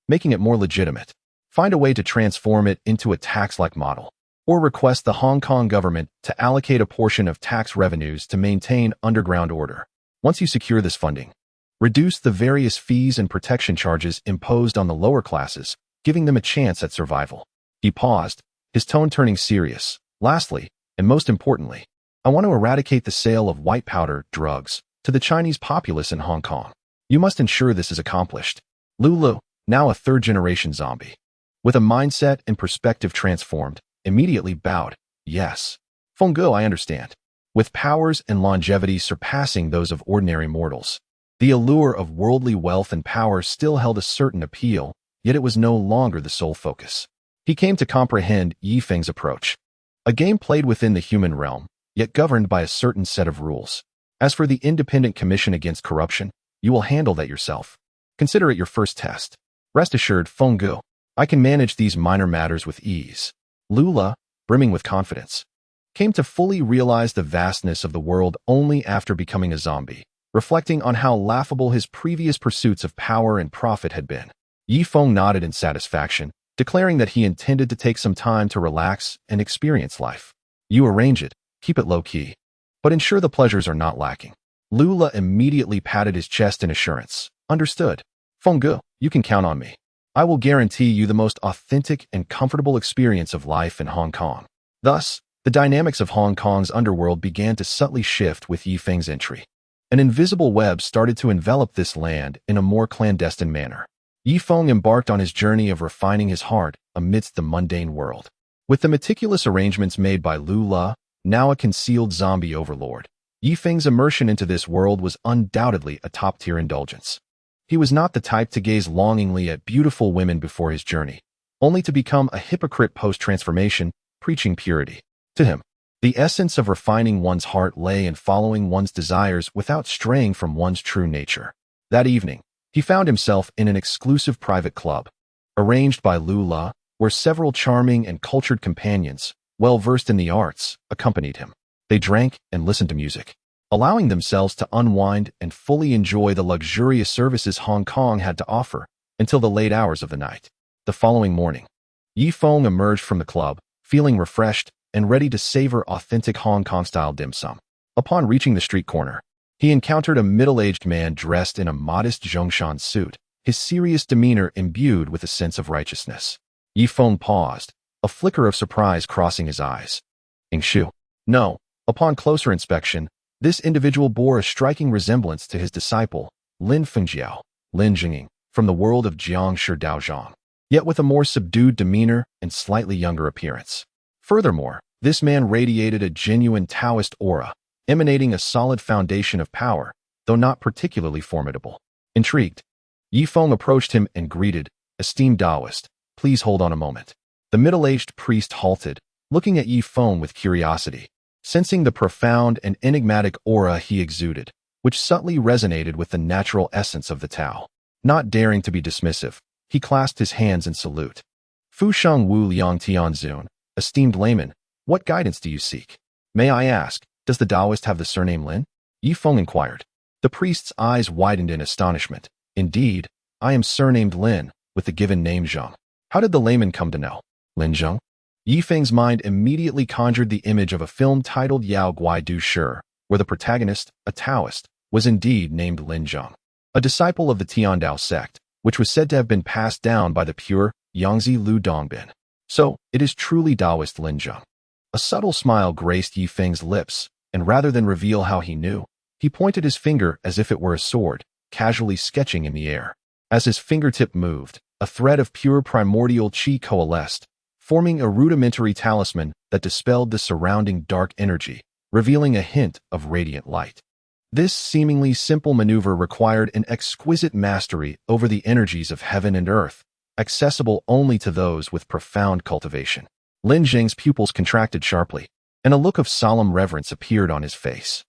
Speaker 1: making it more legitimate. Find a way to transform it into a tax-like model, or request the Hong Kong government to allocate a portion of tax revenues to maintain underground order. Once you secure this funding, reduce the various fees and protection charges imposed on the lower classes, giving them a chance at survival. He paused, his tone turning serious. Lastly, and most importantly, I want to eradicate the sale of white powder drugs to the Chinese populace in Hong Kong. You must ensure this is accomplished. Lulu, now a third-generation zombie, with a mindset and perspective transformed, immediately bowed. Yes. Feng Ge, I understand. With powers and longevity surpassing those of ordinary mortals, the allure of worldly wealth and power still held a certain appeal, yet it was no longer the sole focus. He came to comprehend Ye Feng's approach. A game played within the human realm, yet governed by a certain set of rules. As for the Independent Commission Against Corruption, you will handle that yourself. Consider it your first test. Rest assured, Feng Ge, I can manage these minor matters with ease. Lula, brimming with confidence, came to fully realize the vastness of the world only after becoming a zombie, reflecting on how laughable his previous pursuits of power and profit had been. Ye Feng nodded in satisfaction, declaring that he intended to take some time to relax and experience life. You arrange it, keep it low-key, but ensure the pleasures are not lacking. Lula immediately patted his chest in assurance. Understood. Feng Ge, you can count on me. I will guarantee you the most authentic and comfortable experience of life in Hong Kong. Thus, the dynamics of Hong Kong's underworld began to subtly shift with Ye Feng's entry. An invisible web started to envelop this land in a more clandestine manner. Ye Feng embarked on his journey of refining his heart amidst the mundane world. With the meticulous arrangements made by Lula, now a concealed zombie overlord, Ye Feng's immersion into this world was undoubtedly a top-tier indulgence. He was not the type to gaze longingly at beautiful women before his journey, only to become a hypocrite post-transformation, preaching purity. To him, the essence of refining one's heart lay in following one's desires without straying from one's true nature. That evening, he found himself in an exclusive private club, arranged by Lula, where several charming and cultured companions, well-versed in the arts, accompanied him. They drank and listened to music, allowing themselves to unwind and fully enjoy the luxurious services Hong Kong had to offer until the late hours of the night. The following morning, Ye Feng emerged from the club, feeling refreshed and ready to savor authentic Hong Kong-style dim sum. Upon reaching the street corner, he encountered a middle-aged man dressed in a modest Zhongshan suit, his serious demeanor imbued with a sense of righteousness. Ye Feng paused, a flicker of surprise crossing his eyes. Shu. No. Upon closer inspection, this individual bore a striking resemblance to his disciple, Lin Fengjiao, Lin Jinging, from the world of Jiangshi Daozhang, yet with a more subdued demeanor and slightly younger appearance. Furthermore, this man radiated a genuine Taoist aura, emanating a solid foundation of power, though not particularly formidable. Intrigued, Ye Feng approached him and greeted, "Esteemed Taoist, please hold on a moment." The middle-aged priest halted, looking at Ye Feng with curiosity. sensing the profound and enigmatic aura he exuded, which subtly resonated with the natural essence of the Tao. Not daring to be dismissive, he clasped his hands in salute. Fu Sheng Wu Liang Tianzun, esteemed layman, what guidance do you seek? May I ask, does the Taoist have the surname Lin? Ye Feng inquired. The priest's eyes widened in astonishment. Indeed, I am surnamed Lin, with the given name Zheng. How did the layman come to know? Lin Zheng? Ye Feng's mind immediately conjured the image of a film titled Yao Guai Du Shi, where the protagonist, a Taoist, was indeed named Lin Zheng, a disciple of the Tiandao sect, which was said to have been passed down by the pure Yangzi Lu Dongbin. So, it is truly Taoist Lin Zheng. A subtle smile graced Ye Feng's lips, and rather than reveal how he knew, he pointed his finger as if it were a sword, casually sketching in the air. As his fingertip moved, a thread of pure primordial qi coalesced, forming a rudimentary talisman that dispelled the surrounding dark energy, revealing a hint of radiant light. This seemingly simple maneuver required an exquisite mastery over the energies of heaven and earth, accessible only to those with profound cultivation. Lin Zheng's pupils contracted sharply, and a look of solemn reverence appeared on his face.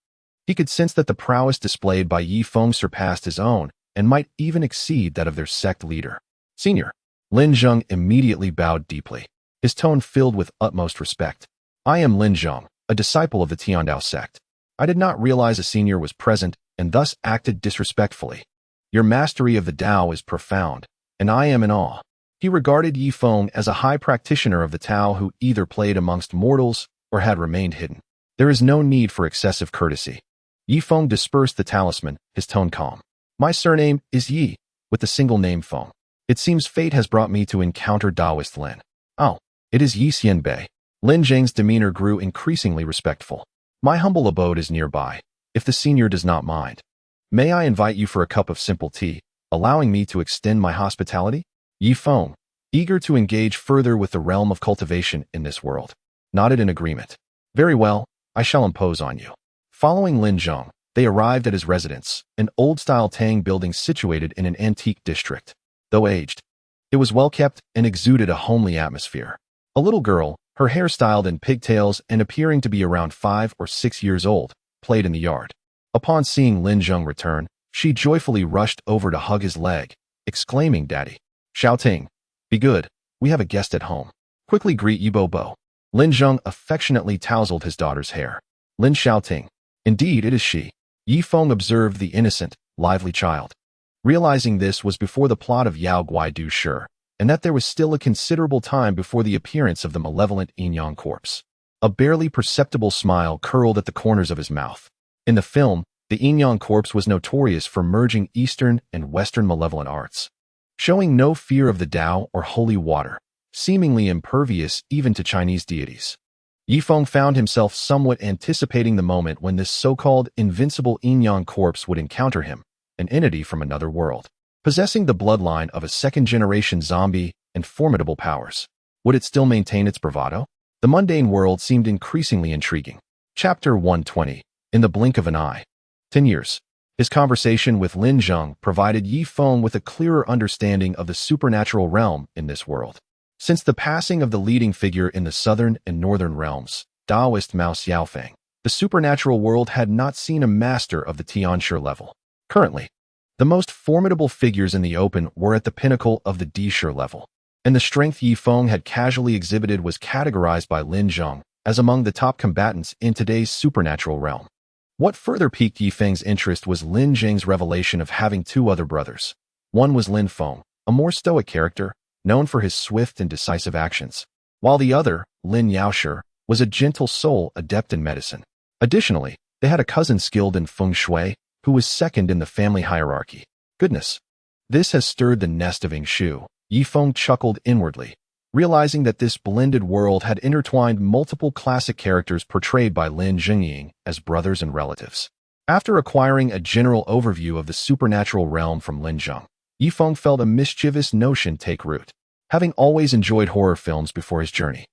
Speaker 1: He could sense that the prowess displayed by Ye Feng surpassed his own and might even exceed that of their sect leader. Senior. Lin Zheng immediately bowed deeply, his tone filled with utmost respect. I am Lin Zheng, a disciple of the Tiandao sect. I did not realize a senior was present and thus acted disrespectfully. Your mastery of the Tao is profound, and I am in awe. He regarded Ye Feng as a high practitioner of the Tao who either played amongst mortals or had remained hidden. There is no need for excessive courtesy. Ye Feng dispersed the talisman, his tone calm. My surname is Yi, with the single name Feng. It seems fate has brought me to encounter Taoist Lin. Oh, it is Yi Xianbei. Lin Zheng's demeanor grew increasingly respectful. My humble abode is nearby, if the senior does not mind. May I invite you for a cup of simple tea, allowing me to extend my hospitality? Ye Feng, eager to engage further with the realm of cultivation in this world, nodded in agreement. Very well, I shall impose on you. Following Lin Zheng, they arrived at his residence, an old-style Tang building situated in an antique district. Though aged, it was well-kept and exuded a homely atmosphere. A little girl, her hair styled in pigtails and appearing to be around 5 or 6 years old, played in the yard. Upon seeing Lin Zheng return, she joyfully rushed over to hug his leg, exclaiming, Daddy. Xiaoting, be good, we have a guest at home. Quickly greet Yibo Bo. Lin Zheng affectionately tousled his daughter's hair. Lin Xiaoting. Indeed, it is she. Ye Feng observed the innocent, lively child. Realizing this was before the plot of Yao Guai Du Shi, and that there was still a considerable time before the appearance of the malevolent Yin Yang corpse. A barely perceptible smile curled at the corners of his mouth. In the film, the Yin Yang corpse was notorious for merging Eastern and Western malevolent arts, showing no fear of the Tao or holy water, seemingly impervious even to Chinese deities. Ye Feng found himself somewhat anticipating the moment when this so-called invincible Yin-Yang corpse would encounter him, an entity from another world, possessing the bloodline of a second-generation zombie and formidable powers. Would it still maintain its bravado? The mundane world seemed increasingly intriguing. Chapter 120. In the blink of an eye. 10 years. His conversation with Lin Zheng provided Ye Feng with a clearer understanding of the supernatural realm in this world. Since the passing of the leading figure in the southern and northern realms, Taoist Mao Xiaofeng, the supernatural world had not seen a master of the Tianshi level. Currently, the most formidable figures in the open were at the pinnacle of the Dishi level, and the strength Ye Feng had casually exhibited was categorized by Lin Zheng as among the top combatants in today's supernatural realm. What further piqued Ye Feng's interest was Lin Zheng's revelation of having 2 other brothers. One was Lin Feng, a more stoic character, known for his swift and decisive actions, while the other, Lin Yaoshi, was a gentle soul adept in medicine. Additionally, they had a cousin skilled in feng shui, who was second in the family hierarchy. Goodness. This has stirred the nest of Yingshu. Ye Feng chuckled inwardly, realizing that this blended world had intertwined multiple classic characters portrayed by Lin Zhengying as brothers and relatives. After acquiring a general overview of the supernatural realm from Lin Zheng, Ye Feng felt a mischievous notion take root. Having always enjoyed horror films before his journey,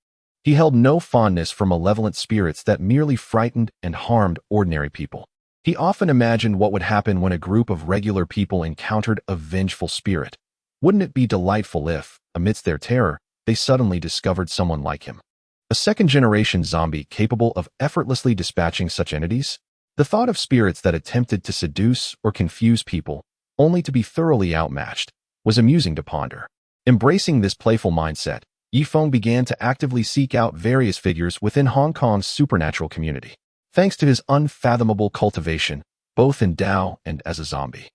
Speaker 1: he held no fondness for malevolent spirits that merely frightened and harmed ordinary people. He often imagined what would happen when a group of regular people encountered a vengeful spirit. Wouldn't it be delightful if, amidst their terror, they suddenly discovered someone like him? A second-generation zombie capable of effortlessly dispatching such entities? The thought of spirits that attempted to seduce or confuse people, only to be thoroughly outmatched, was amusing to ponder. Embracing this playful mindset, Ye Feng began to actively seek out various figures within Hong Kong's supernatural community. Thanks to his unfathomable cultivation, both in Dao and as a zombie,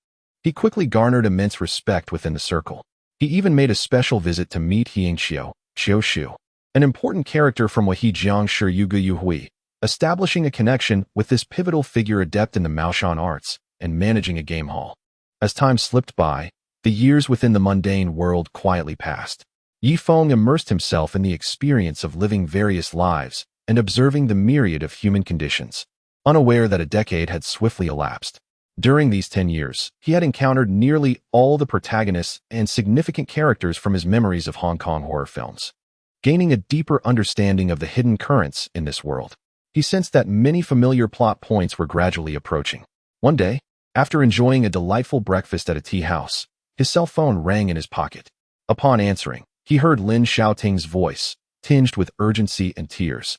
Speaker 1: he quickly garnered immense respect within the circle. He even made a special visit to meet Hiang Xiu, an important character from Wahijiang Shi Yugu Yuhui, establishing a connection with this pivotal figure adept in the Maoshan arts and managing a game hall. As time slipped by, the years within the mundane world quietly passed. Ye Feng immersed himself in the experience of living various lives and observing the myriad of human conditions, unaware that a decade had swiftly elapsed. During these 10 years, he had encountered nearly all the protagonists and significant characters from his memories of Hong Kong horror films. Gaining a deeper understanding of the hidden currents in this world, he sensed that many familiar plot points were gradually approaching. One day, after enjoying a delightful breakfast at a tea house, his cell phone rang in his pocket. Upon answering, he heard Lin Xiaoting's voice, tinged with urgency and tears.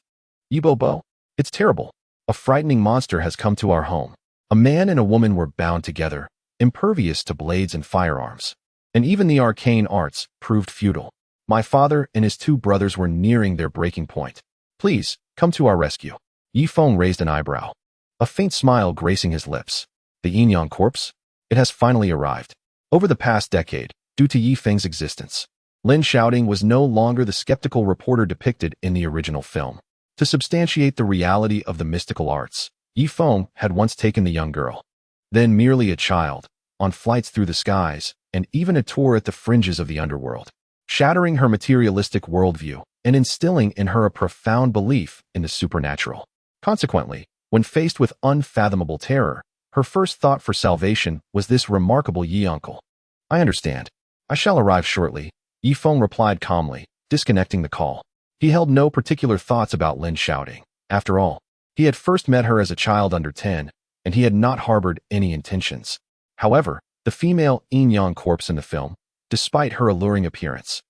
Speaker 1: "Yibobo, it's terrible. A frightening monster has come to our home. A man and a woman were bound together, impervious to blades and firearms. And even the arcane arts proved futile. My father and his 2 brothers were nearing their breaking point. Please, come to our rescue." Ye Feng raised an eyebrow, a faint smile gracing his lips. The Yin Yang corpse? It has finally arrived. Over the past decade, due to Ye Feng's existence, Lin Xiaoting was no longer the skeptical reporter depicted in the original film. To substantiate the reality of the mystical arts, Ye Feng had once taken the young girl, then merely a child, on flights through the skies, and even a tour at the fringes of the underworld, shattering her materialistic worldview and instilling in her a profound belief in the supernatural. Consequently, when faced with unfathomable terror, her first thought for salvation was this remarkable Ye uncle. "I understand. I shall arrive shortly," Ye Feng replied calmly, disconnecting the call. He held no particular thoughts about Lin Xiaoting. After all, he had first met her as a child under 10, and he had not harbored any intentions. However, the female Yin Yang corpse in the film, despite her alluring appearance,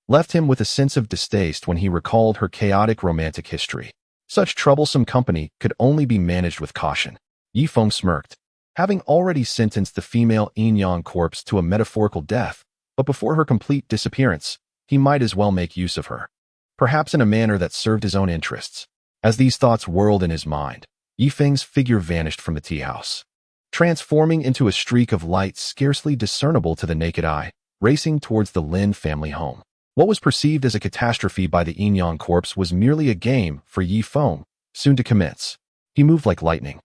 Speaker 1: left him with a sense of distaste when he recalled her chaotic romantic history. Such troublesome company could only be managed with caution. Ye Feng smirked. Having already sentenced the female Yin Yang corpse to a metaphorical death, but before her complete disappearance, he might as well make use of her, perhaps in a manner that served his own interests. As these thoughts whirled in his mind, Ye Feng's figure vanished from the tea house, transforming into a streak of light scarcely discernible to the naked eye, racing towards the Lin family home. What was perceived as a catastrophe by the Yin Yang corpse was merely a game for Ye Feng, soon to commence. He moved like lightning,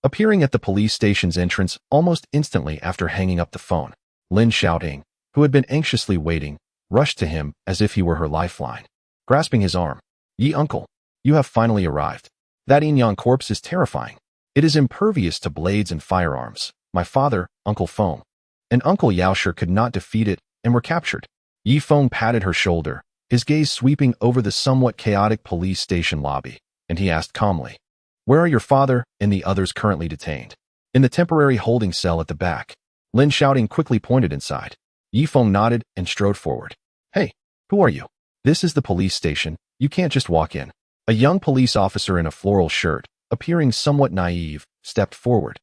Speaker 1: appearing at the police station's entrance almost instantly after hanging up the phone. Lin Xiaoting, who had been anxiously waiting, rushed to him as if he were her lifeline. Grasping his arm, "Ye uncle, you have finally arrived. That Yin Yang corpse is terrifying. It is impervious to blades and firearms. My father, Uncle Feng, and Uncle Yaoshi could not defeat it and were captured." Ye Feng patted her shoulder, his gaze sweeping over the somewhat chaotic police station lobby, and he asked calmly, "Where are your father and the others currently detained?" "In the temporary holding cell at the back." Lin Xiaoting quickly pointed inside. Ye Feng nodded and strode forward. "Hey, who are you? This is the police station. You can't just walk in." A young police officer in a floral shirt, appearing somewhat naive, stepped forward,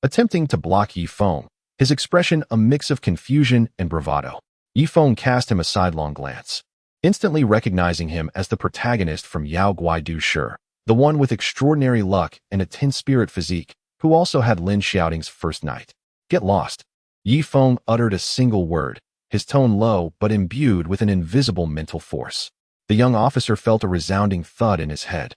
Speaker 1: attempting to block Ye Feng, his expression a mix of confusion and bravado. Ye Feng cast him a sidelong glance, instantly recognizing him as the protagonist from Yao Guaidu Shi, the one with extraordinary luck and a tin-spirit physique, who also had Lin Xiaoting's first night. "Get lost." Ye Feng uttered a single word, his tone low but imbued with an invisible mental force. The young officer felt a resounding thud in his head.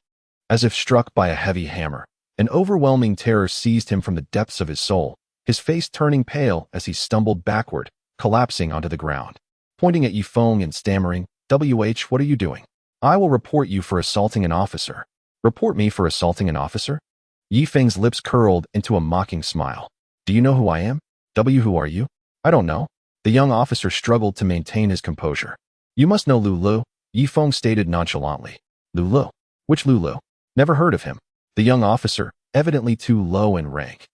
Speaker 1: As if struck by a heavy hammer, an overwhelming terror seized him from the depths of his soul, his face turning pale as he stumbled backward, collapsing onto the ground. Pointing at Ye Feng and stammering, "What are you doing? I will report you for assaulting an officer." "Report me for assaulting an officer?" Ye Feng's lips curled into a mocking smile. "Do you know who I am? Who are you?" "I don't know." The young officer struggled to maintain his composure. "You must know Lulu," Ye Feng stated nonchalantly. "Lulu? Which Lulu? Never heard of him." The young officer, evidently too low in rank,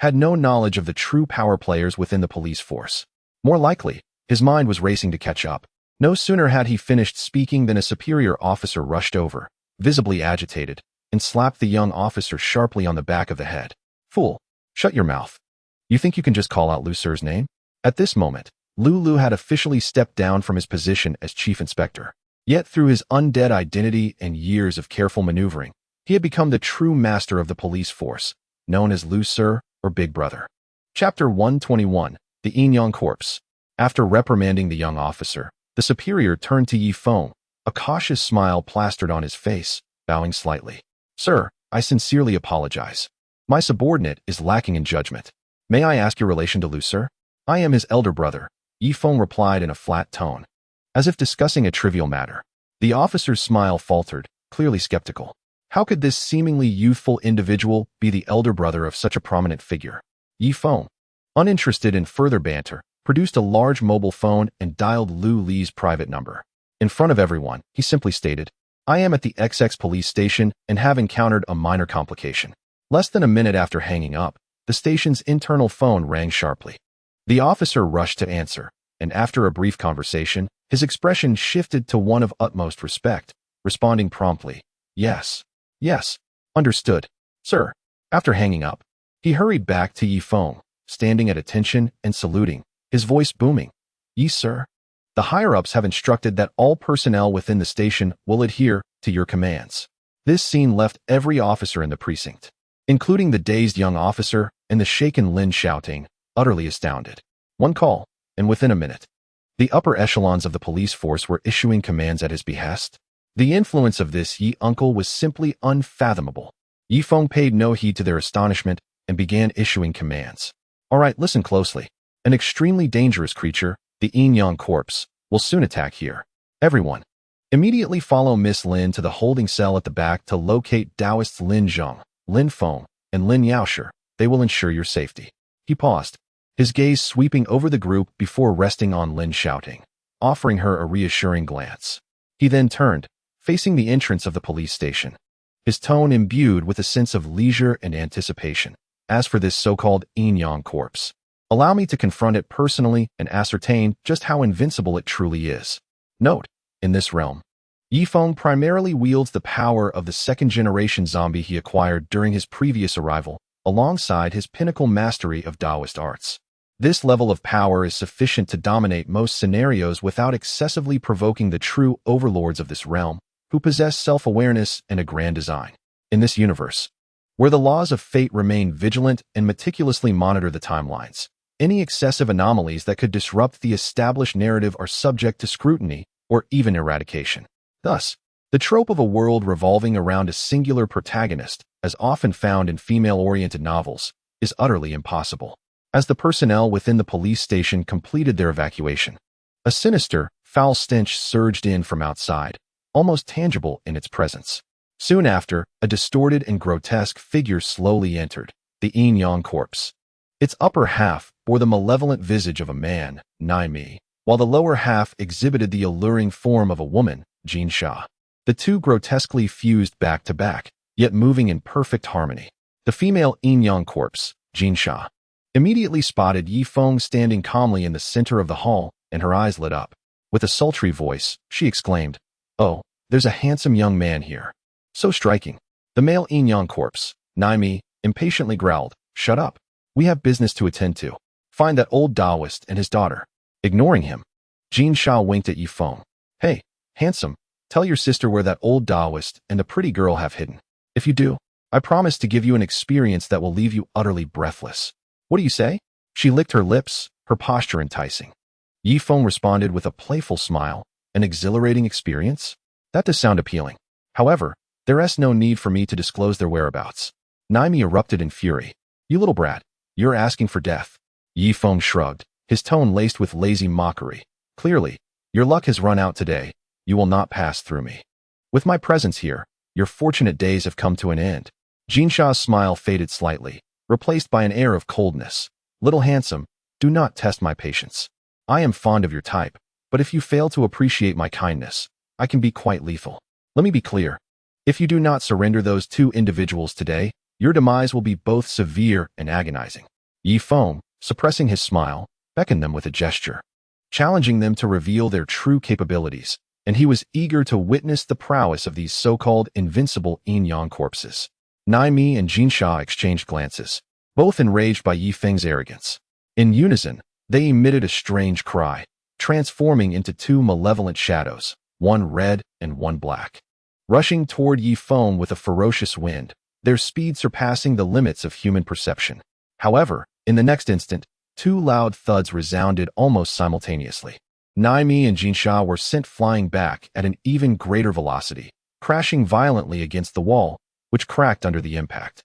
Speaker 1: had no knowledge of the true power players within the police force. More likely, his mind was racing to catch up. No sooner had he finished speaking than a superior officer rushed over, visibly agitated, and slapped the young officer sharply on the back of the head. "Fool! Shut your mouth. You think you can just call out Lu Sir's name?" At this moment, Lu had officially stepped down from his position as chief inspector. Yet through his undead identity and years of careful maneuvering, he had become the true master of the police force, known as Lu Sir or Big Brother. Chapter 121, The Yin Yang Corpse. After reprimanding the young officer, the superior turned to Ye Feng, a cautious smile plastered on his face, bowing slightly. "Sir, I sincerely apologize. My subordinate is lacking in judgment. May I ask your relation to Lu Sir?" "I am his elder brother," Ye Feng replied in a flat tone, as if discussing a trivial matter. The officer's smile faltered, clearly skeptical. How could this seemingly youthful individual be the elder brother of such a prominent figure? Ye Feng, uninterested in further banter, produced a large mobile phone and dialed Lu Li's private number. In front of everyone, he simply stated, "I am at the XX police station and have encountered a minor complication." Less than a minute after hanging up, the station's internal phone rang sharply. The officer rushed to answer, and after a brief conversation, his expression shifted to one of utmost respect, responding promptly, Yes, understood, sir." After hanging up, he hurried back to Ye Feng, standing at attention and saluting, his voice booming. "Yes, sir. The higher-ups have instructed that all personnel within the station will adhere to your commands." This scene left every officer in the precinct, including the dazed young officer and the shaken Lin shouting, utterly astounded. One call, and within a minute, the upper echelons of the police force were issuing commands at his behest. The influence of this Ye uncle was simply unfathomable. Ye Feng paid no heed to their astonishment and began issuing commands. "All right, listen closely. An extremely dangerous creature, the Yin Yang Corpse, will soon attack here. Everyone, immediately follow Miss Lin to the holding cell at the back to locate Taoists Lin Zheng, Lin Feng, and Lin Yaoshi. They will ensure your safety." He paused, his gaze sweeping over the group before resting on Lin shouting, offering her a reassuring glance. He then turned, facing the entrance of the police station, his tone imbued with a sense of leisure and anticipation. "As for this so-called Yin Yang Corpse, allow me to confront it personally and ascertain just how invincible it truly is." Note, in this realm, Ye Feng primarily wields the power of the second-generation zombie he acquired during his previous arrival, alongside his pinnacle mastery of Taoist arts. This level of power is sufficient to dominate most scenarios without excessively provoking the true overlords of this realm, who possess self-awareness and a grand design. In this universe, where the laws of fate remain vigilant and meticulously monitor the timelines, any excessive anomalies that could disrupt the established narrative are subject to scrutiny or even eradication. Thus, the trope of a world revolving around a singular protagonist, as often found in female-oriented novels, is utterly impossible. As the personnel within the police station completed their evacuation, a sinister, foul stench surged in from outside, almost tangible in its presence. Soon after, a distorted and grotesque figure slowly entered, the Yin Yang Corpse. Its upper half bore the malevolent visage of a man, Naimi, while the lower half exhibited the alluring form of a woman, Jin Sha. The two grotesquely fused back to back, yet moving in perfect harmony. The female Yin Yang Corpse, Jin Sha, immediately spotted Ye Feng standing calmly in the center of the hall, and her eyes lit up. With a sultry voice, she exclaimed, "Oh, there's a handsome young man here. So striking." The male Yin Yang Corpse, Naimi, impatiently growled, "Shut up. We have business to attend to. Find that old Taoist and his daughter." Ignoring him, Jin Sha winked at Ye Feng. "Hey, handsome, tell your sister where that old Taoist and the pretty girl have hidden. If you do, I promise to give you an experience that will leave you utterly breathless." "What do you say?" She licked her lips, her posture enticing. Ye Feng responded with a playful smile. "An exhilarating experience? That does sound appealing. However, there is no need for me to disclose their whereabouts." Naimi erupted in fury. "You little brat, you're asking for death." Ye Feng shrugged, his tone laced with lazy mockery. "Clearly, your luck has run out today. You will not pass through me. With my presence here, your fortunate days have come to an end." Jin Sha's smile faded slightly, replaced by an air of coldness. "Little handsome, do not test my patience. I am fond of your type, but if you fail to appreciate my kindness, I can be quite lethal. Let me be clear. If you do not surrender those two individuals today, your demise will be both severe and agonizing." Ye Feng, suppressing his smile, beckoned them with a gesture, challenging them to reveal their true capabilities. and he was eager to witness the prowess of these so-called invincible yin-yang corpses. Naimi and Jinsha exchanged glances, both enraged by Ye Feng's arrogance. In unison, they emitted a strange cry, transforming into two malevolent shadows, one red and one black. Rushing toward Ye Feng with a ferocious wind, their speed surpassing the limits of human perception. However, in the next instant, two loud thuds resounded almost simultaneously. Naimi and Jinsha were sent flying back at an even greater velocity, crashing violently against the wall, which cracked under the impact.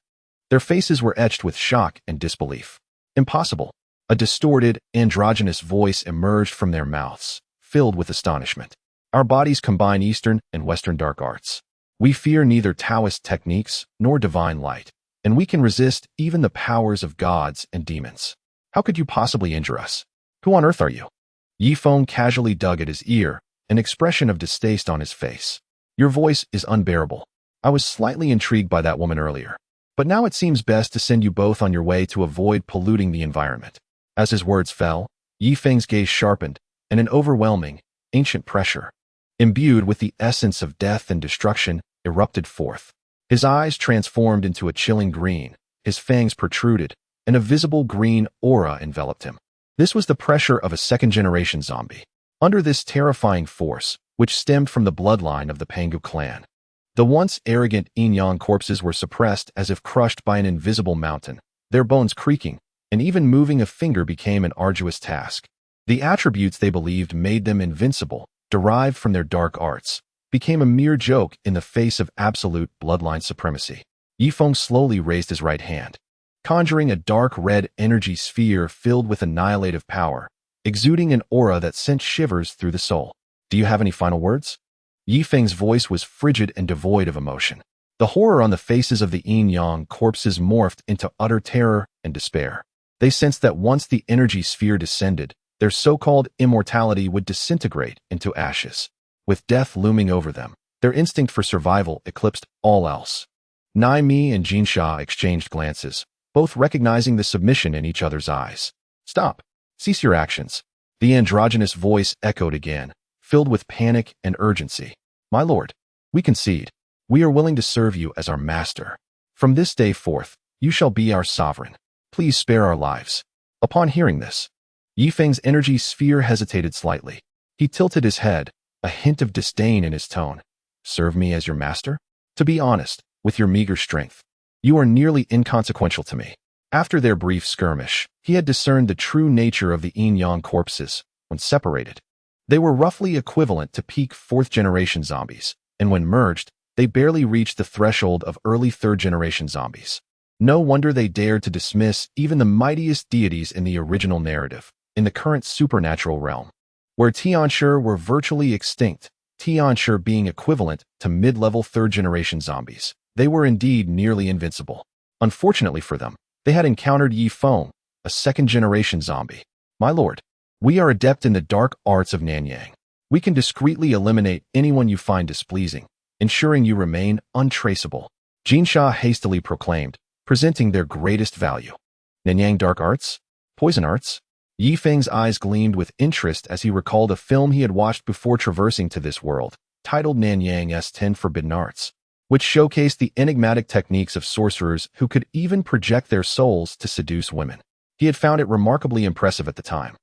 Speaker 1: Their faces were etched with shock and disbelief. Impossible. A distorted, androgynous voice emerged from their mouths, filled with astonishment. Our bodies combine Eastern and Western dark arts. We fear neither Taoist techniques nor divine light, and we can resist even the powers of gods and demons. How could you possibly injure us? Who on earth are you? Ye Feng casually dug at his ear, an expression of distaste on his face. Your voice is unbearable. I was slightly intrigued by that woman earlier, but now it seems best to send you both on your way to avoid polluting the environment. As his words fell, Ye Feng's gaze sharpened, and an overwhelming, ancient pressure, imbued with the essence of death and destruction, erupted forth. His eyes transformed into a chilling green, his fangs protruded, and a visible green aura enveloped him. This was the pressure of a second-generation zombie. Under this terrifying force, which stemmed from the bloodline of the Pangu clan, the once arrogant yin-yang corpses were suppressed as if crushed by an invisible mountain, their bones creaking, and even moving a finger became an arduous task. The attributes they believed made them invincible, derived from their dark arts, became a mere joke in the face of absolute bloodline supremacy. Ye Feng slowly raised his right hand, conjuring a dark red energy sphere filled with annihilative power, exuding an aura that sent shivers through the soul. Do you have any final words? Ye Feng's voice was frigid and devoid of emotion. The horror on the faces of the yin-yang corpses morphed into utter terror and despair. They sensed that once the energy sphere descended, their so-called immortality would disintegrate into ashes. With death looming over them, their instinct for survival eclipsed all else. Naimi and Jinsha exchanged glances, both recognizing the submission in each other's eyes. Stop. Cease your actions. The androgynous voice echoed again, filled with panic and urgency. My lord, we concede. We are willing to serve you as our master. From this day forth, you shall be our sovereign. Please spare our lives. Upon hearing this, Ye Feng's energy sphere hesitated slightly. He tilted his head, a hint of disdain in his tone. Serve me as your master? To be honest, with your meager strength, you are nearly inconsequential to me. After their brief skirmish, he had discerned the true nature of the yin-yang corpses when separated. They were roughly equivalent to peak fourth-generation zombies, and when merged, they barely reached the threshold of early third-generation zombies. No wonder they dared to dismiss even the mightiest deities in the original narrative, in the current supernatural realm, where Tianshi were virtually extinct, Tianshi being equivalent to mid-level third-generation zombies. They were indeed nearly invincible. Unfortunately for them, they had encountered Ye Feng, a second-generation zombie. My lord, we are adept in the dark arts of Nanyang. We can discreetly eliminate anyone you find displeasing, ensuring you remain untraceable. Jinsha hastily proclaimed, presenting their greatest value. Nanyang dark arts? Poison arts? Ye Feng's eyes gleamed with interest as he recalled a film he had watched before traversing to this world, titled Nanyang's 10 Forbidden Arts, which showcased the enigmatic techniques of sorcerers who could even project their souls to seduce women. He had found it remarkably impressive at the time.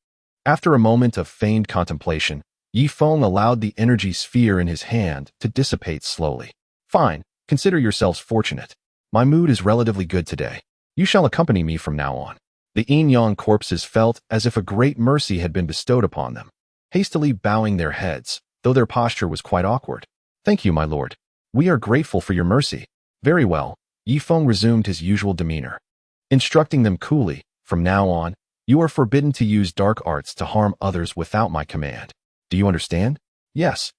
Speaker 1: After a moment of feigned contemplation, Ye Feng allowed the energy sphere in his hand to dissipate slowly. Fine, consider yourselves fortunate. My mood is relatively good today. You shall accompany me from now on. The yin-yang corpses felt as if a great mercy had been bestowed upon them, hastily bowing their heads, though their posture was quite awkward. Thank you, my lord. We are grateful for your mercy. Very well, Ye Feng resumed his usual demeanor, instructing them coolly, from now on, you are forbidden to use dark arts to harm others without my command. Do you understand? Yes,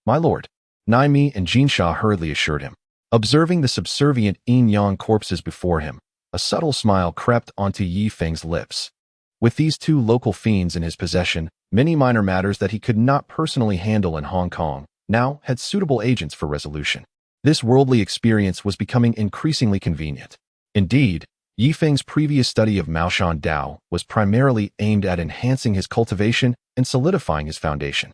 Speaker 1: my lord. Naimi and Jinsha hurriedly assured him. Observing the subservient yin-yang corpses before him, a subtle smile crept onto Ye Feng's lips. With these two local fiends in his possession, many minor matters that he could not personally handle in Hong Kong now had suitable agents for resolution. This worldly experience was becoming increasingly convenient. Indeed, Ye Feng's previous study of Maoshan Dao was primarily aimed at enhancing his cultivation and solidifying his foundation.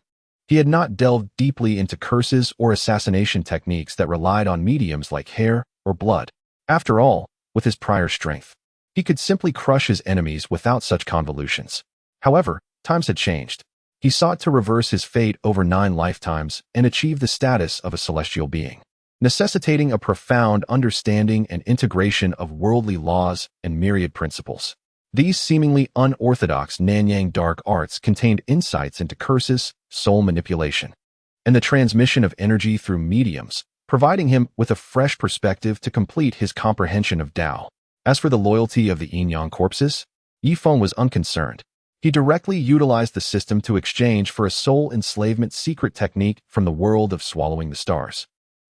Speaker 1: He had not delved deeply into curses or assassination techniques that relied on mediums like hair or blood. After all, with his prior strength, he could simply crush his enemies without such convolutions. However, times had changed. He sought to reverse his fate over 9 lifetimes and achieve the status of a celestial being, necessitating a profound understanding and integration of worldly laws and myriad principles. These seemingly unorthodox Nanyang dark arts contained insights into curses, soul manipulation, and the transmission of energy through mediums, providing him with a fresh perspective to complete his comprehension of Dao. As for the loyalty of the Yin-Yang corpses, Ye Feng was unconcerned. He directly utilized the system to exchange for a soul enslavement secret technique from the world of swallowing the stars,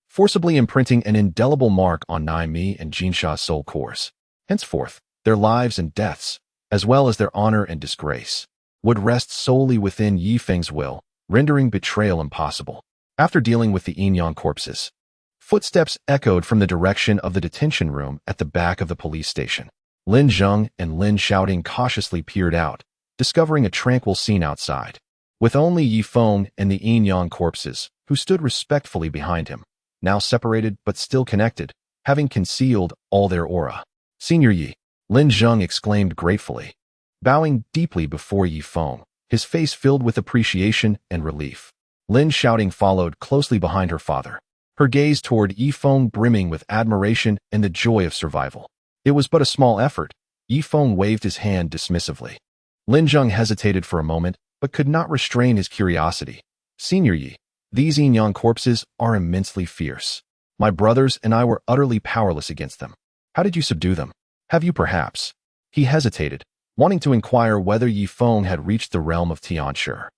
Speaker 1: forcibly imprinting an indelible mark on Nai Mi and Jinsha's soul cores. Henceforth, their lives and deaths, as well as their honor and disgrace, would rest solely within Ye Feng's will, rendering betrayal impossible. After dealing with the Yin-Yang corpses, footsteps echoed from the direction of the detention room at the back of the police station. Lin Zheng and Lin Shouting cautiously peered out, discovering a tranquil scene outside, with only Ye Feng and the Yin-Yang corpses, who stood respectfully behind him, now separated but still connected, having concealed all their aura. "Senior Yi," Lin Zheng exclaimed gratefully, bowing deeply before Ye Feng, his face filled with appreciation and relief. Lin Shouting followed closely behind her father, her gaze toward Ye Feng brimming with admiration and the joy of survival. It was but a small effort. Ye Feng waved his hand dismissively. Lin Zheng hesitated for a moment, but could not restrain his curiosity. "Senior Yi, these Yin-Yang corpses are immensely fierce. My brothers and I were utterly powerless against them. How did you subdue them? Have you perhaps?" He hesitated, wanting to inquire whether Ye Feng had reached the realm of Tianshi.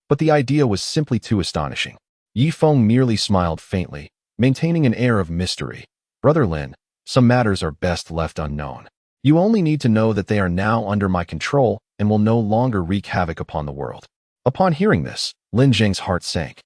Speaker 1: But the idea was simply too astonishing. Ye Feng merely smiled faintly, maintaining an air of mystery. "Brother Lin, some matters are best left unknown. You only need to know that they are now under my control and will no longer wreak havoc upon the world." Upon hearing this, Lin Zheng's heart sank,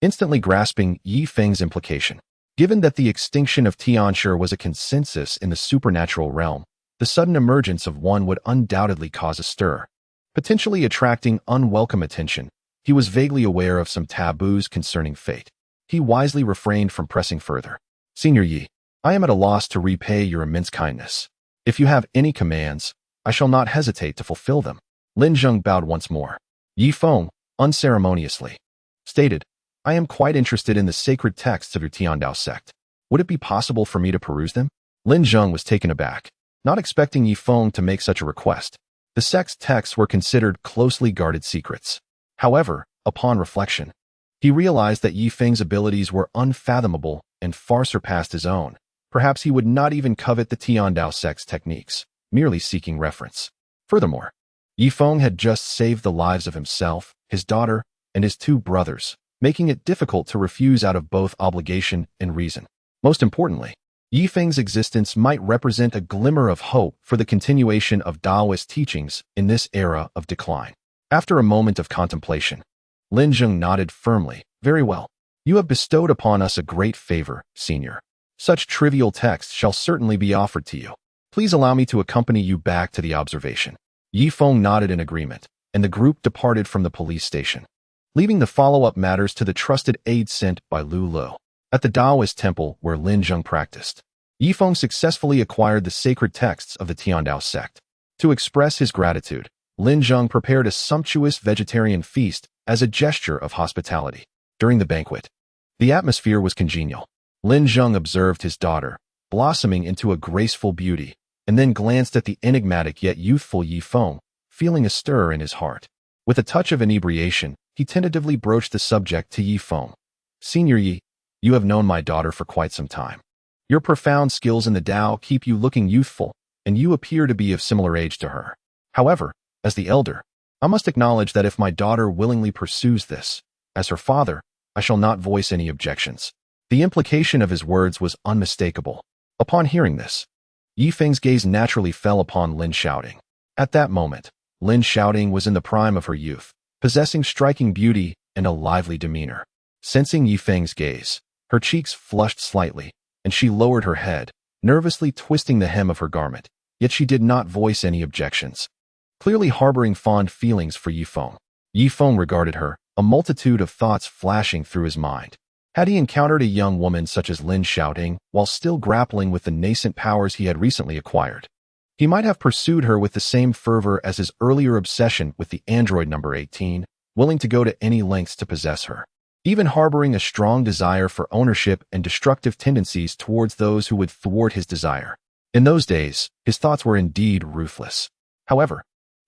Speaker 1: instantly grasping Ye Feng's implication. Given that the extinction of Tianshi was a consensus in the supernatural realm, the sudden emergence of one would undoubtedly cause a stir, potentially attracting unwelcome attention. He was vaguely aware of some taboos concerning fate. He wisely refrained from pressing further. "Senior Yi, I am at a loss to repay your immense kindness. If you have any commands, I shall not hesitate to fulfill them." Lin Zheng bowed once more. Ye Feng, unceremoniously, stated, "I am quite interested in the sacred texts of your Tiandao sect. Would it be possible for me to peruse them?" Lin Zheng was taken aback, not expecting Ye Feng to make such a request. The sect's texts were considered closely guarded secrets. However, upon reflection, he realized that Ye Feng's abilities were unfathomable and far surpassed his own. Perhaps he would not even covet the Tiandao sect's techniques, merely seeking reference. Furthermore, Ye Feng had just saved the lives of himself, his daughter, and his 2 brothers, making it difficult to refuse out of both obligation and reason. Most importantly, Ye Feng's existence might represent a glimmer of hope for the continuation of Taoist teachings in this era of decline. After a moment of contemplation, Lin Zheng nodded firmly. "Very well. You have bestowed upon us a great favor, Senior. Such trivial texts shall certainly be offered to you. Please allow me to accompany you back to the observation." Ye Feng nodded in agreement, and the group departed from the police station, leaving the follow-up matters to the trusted aide sent by Lu Lu. At the Taoist temple where Lin Zheng practiced, Ye Feng successfully acquired the sacred texts of the Tiandao sect. To express his gratitude, Lin Zheng prepared a sumptuous vegetarian feast as a gesture of hospitality. During the banquet, the atmosphere was congenial. Lin Zheng observed his daughter, blossoming into a graceful beauty, and then glanced at the enigmatic yet youthful Ye Feng, feeling a stir in his heart. With a touch of inebriation, he tentatively broached the subject to Ye Feng. "Senior Yi, you have known my daughter for quite some time. Your profound skills in the Tao keep you looking youthful, and you appear to be of similar age to her. However, as the elder, I must acknowledge that if my daughter willingly pursues this, as her father, I shall not voice any objections." The implication of his words was unmistakable. Upon hearing this, Ye Feng's gaze naturally fell upon Lin Shouting. At that moment, Lin Shouting was in the prime of her youth, possessing striking beauty and a lively demeanor. Sensing Ye Feng's gaze, her cheeks flushed slightly, and she lowered her head, nervously twisting the hem of her garment, yet she did not voice any objections. Clearly harboring fond feelings for Ye Feng, Ye Feng regarded her, a multitude of thoughts flashing through his mind. Had he encountered a young woman such as Lin Xiaoting while still grappling with the nascent powers he had recently acquired, he might have pursued her with the same fervor as his earlier obsession with the android number 18, willing to go to any lengths to possess her, even harboring a strong desire for ownership and destructive tendencies towards those who would thwart his desire. In those days, his thoughts were indeed ruthless. However,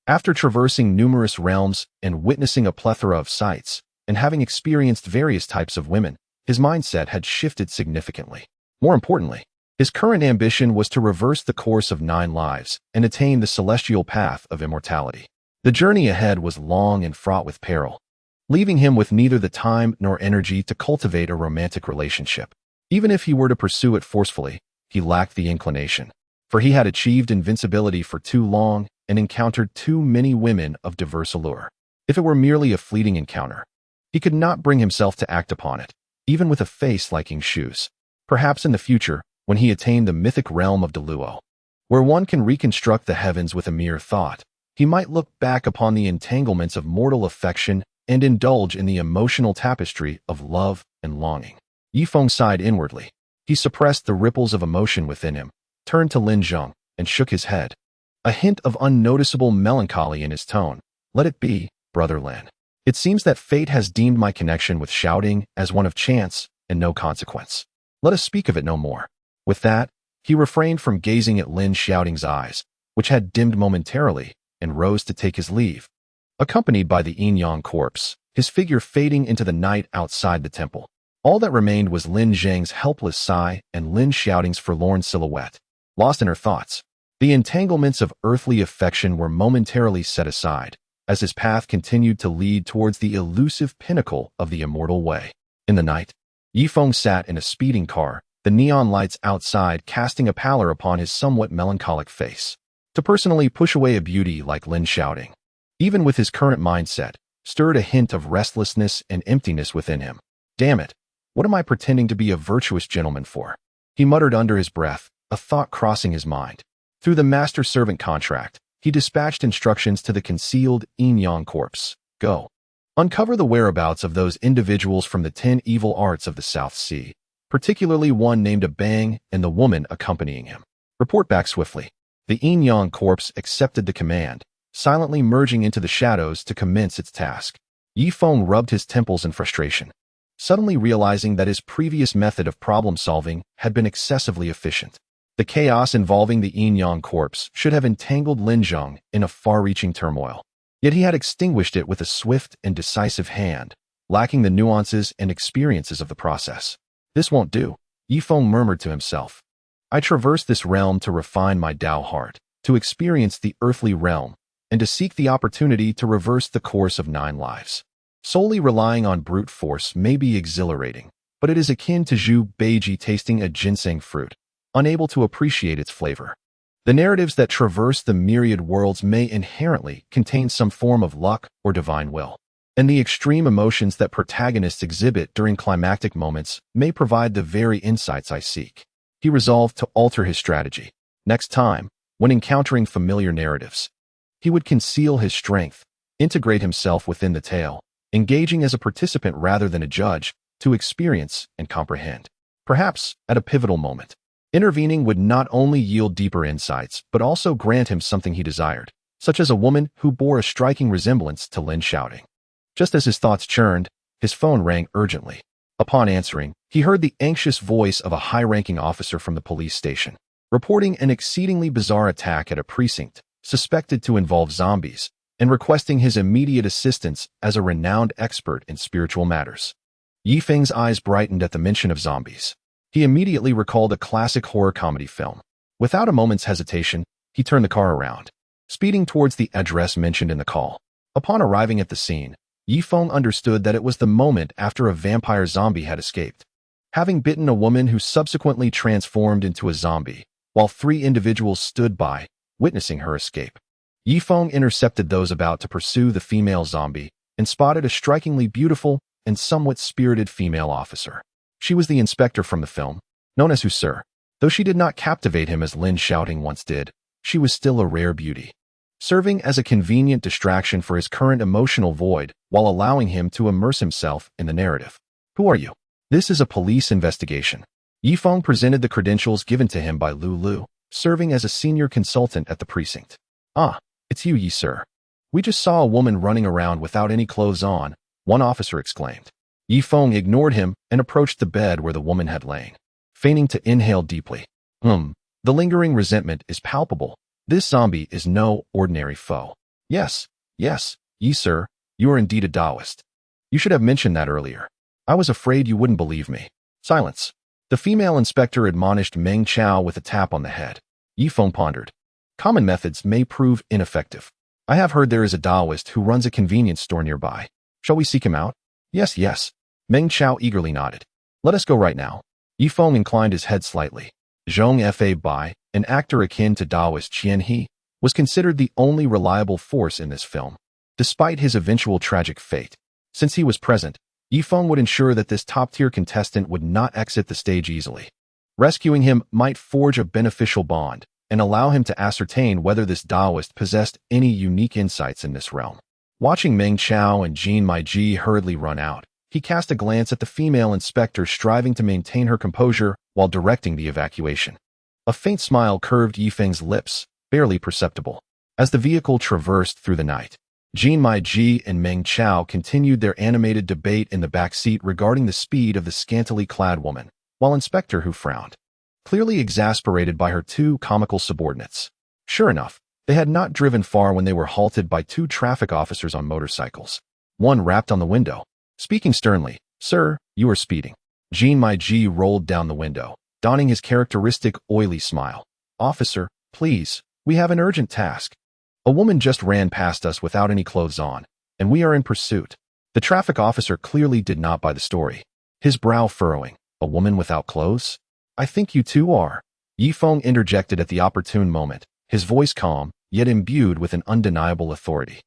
Speaker 1: after traversing numerous realms and witnessing a plethora of sights, and having experienced various types of women, his mindset had shifted significantly. More importantly, his current ambition was to reverse the course of 9 lives and attain the celestial path of immortality. The journey ahead was long and fraught with peril, leaving him with neither the time nor energy to cultivate a romantic relationship. Even if he were to pursue it forcefully, he lacked the inclination, for he had achieved invincibility for too long and encountered too many women of diverse allure. If it were merely a fleeting encounter, he could not bring himself to act upon it, even with a face liking shoes. Perhaps in the future, when he attained the mythic realm of Deluo, where one can reconstruct the heavens with a mere thought, he might look back upon the entanglements of mortal affection and indulge in the emotional tapestry of love and longing. Ye Feng sighed inwardly. He suppressed the ripples of emotion within him, turned to Lin Zheng, and shook his head, a hint of unnoticeable melancholy in his tone. Let it be, brother Lin. It seems that fate has deemed my connection with Xiaoting as one of chance and no consequence. Let us speak of it no more. With that, he refrained from gazing at Lin Xiaoting's eyes, which had dimmed momentarily, and rose to take his leave. Accompanied by the Yin-Yang corpse, his figure fading into the night outside the temple. All that remained was Lin Zheng's helpless sigh and Lin Xiaoting's forlorn silhouette, lost in her thoughts. The entanglements of earthly affection were momentarily set aside, as his path continued to lead towards the elusive pinnacle of the immortal way. In the night, Ye Feng sat in a speeding car, the neon lights outside casting a pallor upon his somewhat melancholic face. To personally push away a beauty like Lin Xiaoting, even with his current mindset, stirred a hint of restlessness and emptiness within him. Damn it, what am I pretending to be a virtuous gentleman for? He muttered under his breath, a thought crossing his mind. Through the master-servant contract, he dispatched instructions to the concealed Yin-Yang corpse. Go. Uncover the whereabouts of those individuals from the 10 evil arts of the South Sea, particularly one named a Bang and the woman accompanying him. Report back swiftly. The Yin-Yang corpse accepted the command, silently merging into the shadows to commence its task. Ye Feng rubbed his temples in frustration, suddenly realizing that his previous method of problem-solving had been excessively efficient. The chaos involving the Yin-Yang corpse should have entangled Lin Zheng in a far-reaching turmoil. Yet he had extinguished it with a swift and decisive hand, lacking the nuances and experiences of the process. This won't do, Ye Feng murmured to himself. I traversed this realm to refine my Dao heart, to experience the earthly realm, and to seek the opportunity to reverse the course of 9 lives. Solely relying on brute force may be exhilarating, but it is akin to Zhu Beiji tasting a ginseng fruit, unable to appreciate its flavor. The narratives that traverse the myriad worlds may inherently contain some form of luck or divine will, and the extreme emotions that protagonists exhibit during climactic moments may provide the very insights I seek. He resolved to alter his strategy. Next time, when encountering familiar narratives, he would conceal his strength, integrate himself within the tale, engaging as a participant rather than a judge, to experience and comprehend. Perhaps, at a pivotal moment, intervening would not only yield deeper insights, but also grant him something he desired, such as a woman who bore a striking resemblance to Lin Xiaoting. Just as his thoughts churned, his phone rang urgently. Upon answering, he heard the anxious voice of a high-ranking officer from the police station, reporting an exceedingly bizarre attack at a precinct, suspected to involve zombies, and requesting his immediate assistance as a renowned expert in spiritual matters. Ye Feng's eyes brightened at the mention of zombies. He immediately recalled a classic horror comedy film. Without a moment's hesitation, he turned the car around, speeding towards the address mentioned in the call. Upon arriving at the scene, Ye Feng understood that it was the moment after a vampire zombie had escaped, having bitten a woman who subsequently transformed into a zombie, while 3 individuals stood by, witnessing her escape. Ye Feng intercepted those about to pursue the female zombie and spotted a strikingly beautiful and somewhat spirited female officer. She was the inspector from the film, known as Hussar. Though she did not captivate him as Lin Xiaoting once did, she was still a rare beauty. serving as a convenient distraction for his current emotional void while allowing him to immerse himself in the narrative. Who are you? This is a police investigation. Ye Feng presented the credentials given to him by Lu, serving as a senior consultant at the precinct. Ah, it's you, Ye sir. We just saw a woman running around without any clothes on, one officer exclaimed. Ye Feng ignored him and approached the bed where the woman had lain, feigning to inhale deeply. The lingering resentment is palpable. This zombie is no ordinary foe. Yes, Ye sir, you are indeed a Taoist. You should have mentioned that earlier. I was afraid you wouldn't believe me. Silence. The female inspector admonished Meng Chao with a tap on the head. Ye Feng pondered. Common methods may prove ineffective. I have heard there is a Taoist who runs a convenience store nearby. Shall we seek him out? Yes. Meng Chao eagerly nodded. Let us go right now. Ye Feng inclined his head slightly. Zhong Fa Bai, an actor akin to Taoist Qian He, was considered the only reliable force in this film, despite his eventual tragic fate. Since he was present, Ye Feng would ensure that this top-tier contestant would not exit the stage easily. Rescuing him might forge a beneficial bond and allow him to ascertain whether this Taoist possessed any unique insights in this realm. Watching Meng Chao and Jean Maiji hurriedly run out, he cast a glance at the female inspector striving to maintain her composure while directing the evacuation. A faint smile curved Ye Feng's lips, barely perceptible. As the vehicle traversed through the night, Jean Maiji and Meng Chao continued their animated debate in the back seat regarding the speed of the scantily clad woman, while Inspector Hu frowned, clearly exasperated by her two comical subordinates. Sure enough, they had not driven far when they were halted by two traffic officers on motorcycles. One rapped on the window, speaking sternly, "Sir, you are speeding." Jean Maiji rolled down the window, donning his characteristic oily smile. "Officer, please, we have an urgent task. A woman just ran past us without any clothes on, and we are in pursuit." The traffic officer clearly did not buy the story, his brow furrowing. "A woman without clothes? I think you two are." Ye Feng interjected at the opportune moment, his voice calm, yet imbued with an undeniable authority.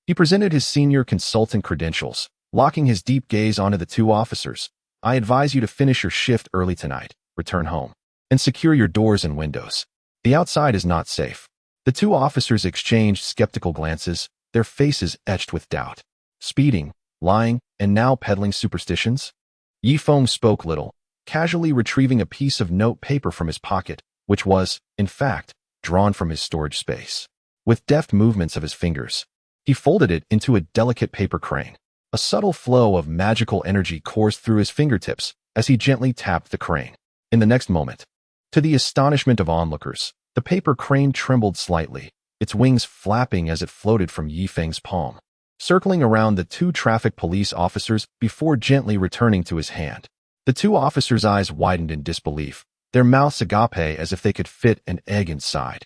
Speaker 1: He presented his senior consultant credentials, locking his deep gaze onto the two officers. "I advise you to finish your shift early tonight, return home, and secure your doors and windows. The outside is not safe." The two officers exchanged skeptical glances, their faces etched with doubt. Speeding, lying, and now peddling superstitions? Ye Feng spoke little, casually retrieving a piece of note paper from his pocket, which was, in fact, drawn from his storage space. With deft movements of his fingers, he folded it into a delicate paper crane. A subtle flow of magical energy coursed through his fingertips as he gently tapped the crane. In the next moment, to the astonishment of onlookers, the paper crane trembled slightly, its wings flapping as it floated from Ye Feng's palm, circling around the two traffic police officers before gently returning to his hand. The two officers' eyes widened in disbelief, their mouths agape as if they could fit an egg inside.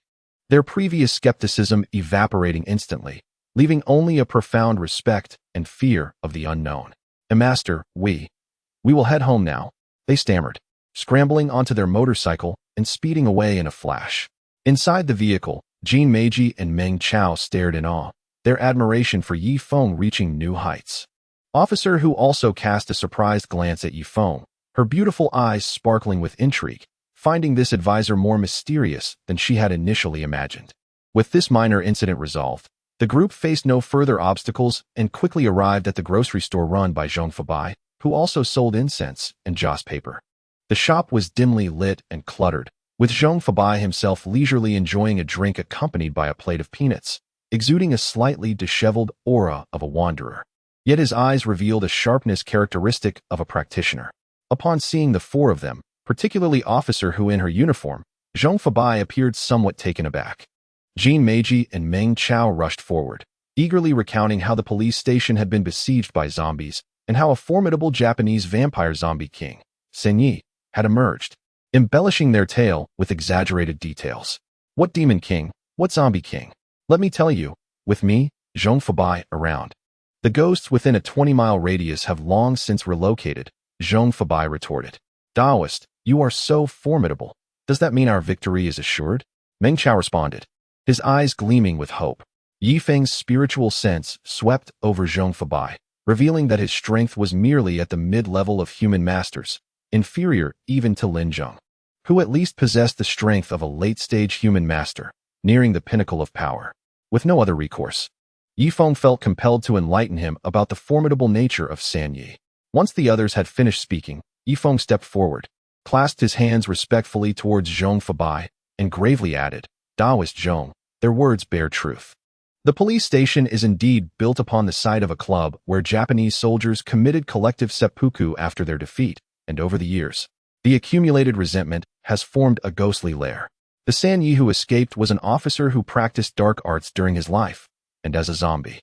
Speaker 1: Their previous skepticism evaporating instantly, leaving only a profound respect and fear of the unknown. "Master, we will head home now," they stammered, scrambling onto their motorcycle and speeding away in a flash. Inside the vehicle, Jean Meiji and Meng Chao stared in awe, their admiration for Ye Feng reaching new heights. Officer Hu also cast a surprised glance at Ye Feng, her beautiful eyes sparkling with intrigue, finding this advisor more mysterious than she had initially imagined. With this minor incident resolved, the group faced no further obstacles and quickly arrived at the grocery store run by Zhong Fabai, who also sold incense and joss paper. The shop was dimly lit and cluttered, with Zhong Fabai himself leisurely enjoying a drink accompanied by a plate of peanuts, exuding a slightly disheveled aura of a wanderer. Yet his eyes revealed a sharpness characteristic of a practitioner. Upon seeing the four of them, particularly Officer Hu in her uniform, Zhong Fabai appeared somewhat taken aback. Jean Meiji and Meng Chao rushed forward, eagerly recounting how the police station had been besieged by zombies and how a formidable Japanese vampire zombie king, Senyi, had emerged, embellishing their tale with exaggerated details. "What demon king? What zombie king? Let me tell you, with me, Zhong Fabai, around. The ghosts within a 20-mile radius have long since relocated," Zhong Fabai retorted. "Taoist, you are so formidable. Does that mean our victory is assured?" Meng Chao responded, his eyes gleaming with hope. Ye Feng's spiritual sense swept over Zhong Fabai, revealing that his strength was merely at the mid-level of human masters, inferior even to Lin Zheng, who at least possessed the strength of a late-stage human master, nearing the pinnacle of power. With no other recourse, Ye Feng felt compelled to enlighten him about the formidable nature of San Yi. Once the others had finished speaking, Ye Feng stepped forward, clasped his hands respectfully towards Zhong Fabai, and gravely added, "Taoist Zhong, their words bear truth." The police station is indeed built upon the site of a club where Japanese soldiers committed collective seppuku after their defeat, and over the years, the accumulated resentment has formed a ghostly lair. The San Yi who escaped was an officer who practiced dark arts during his life, and as a zombie,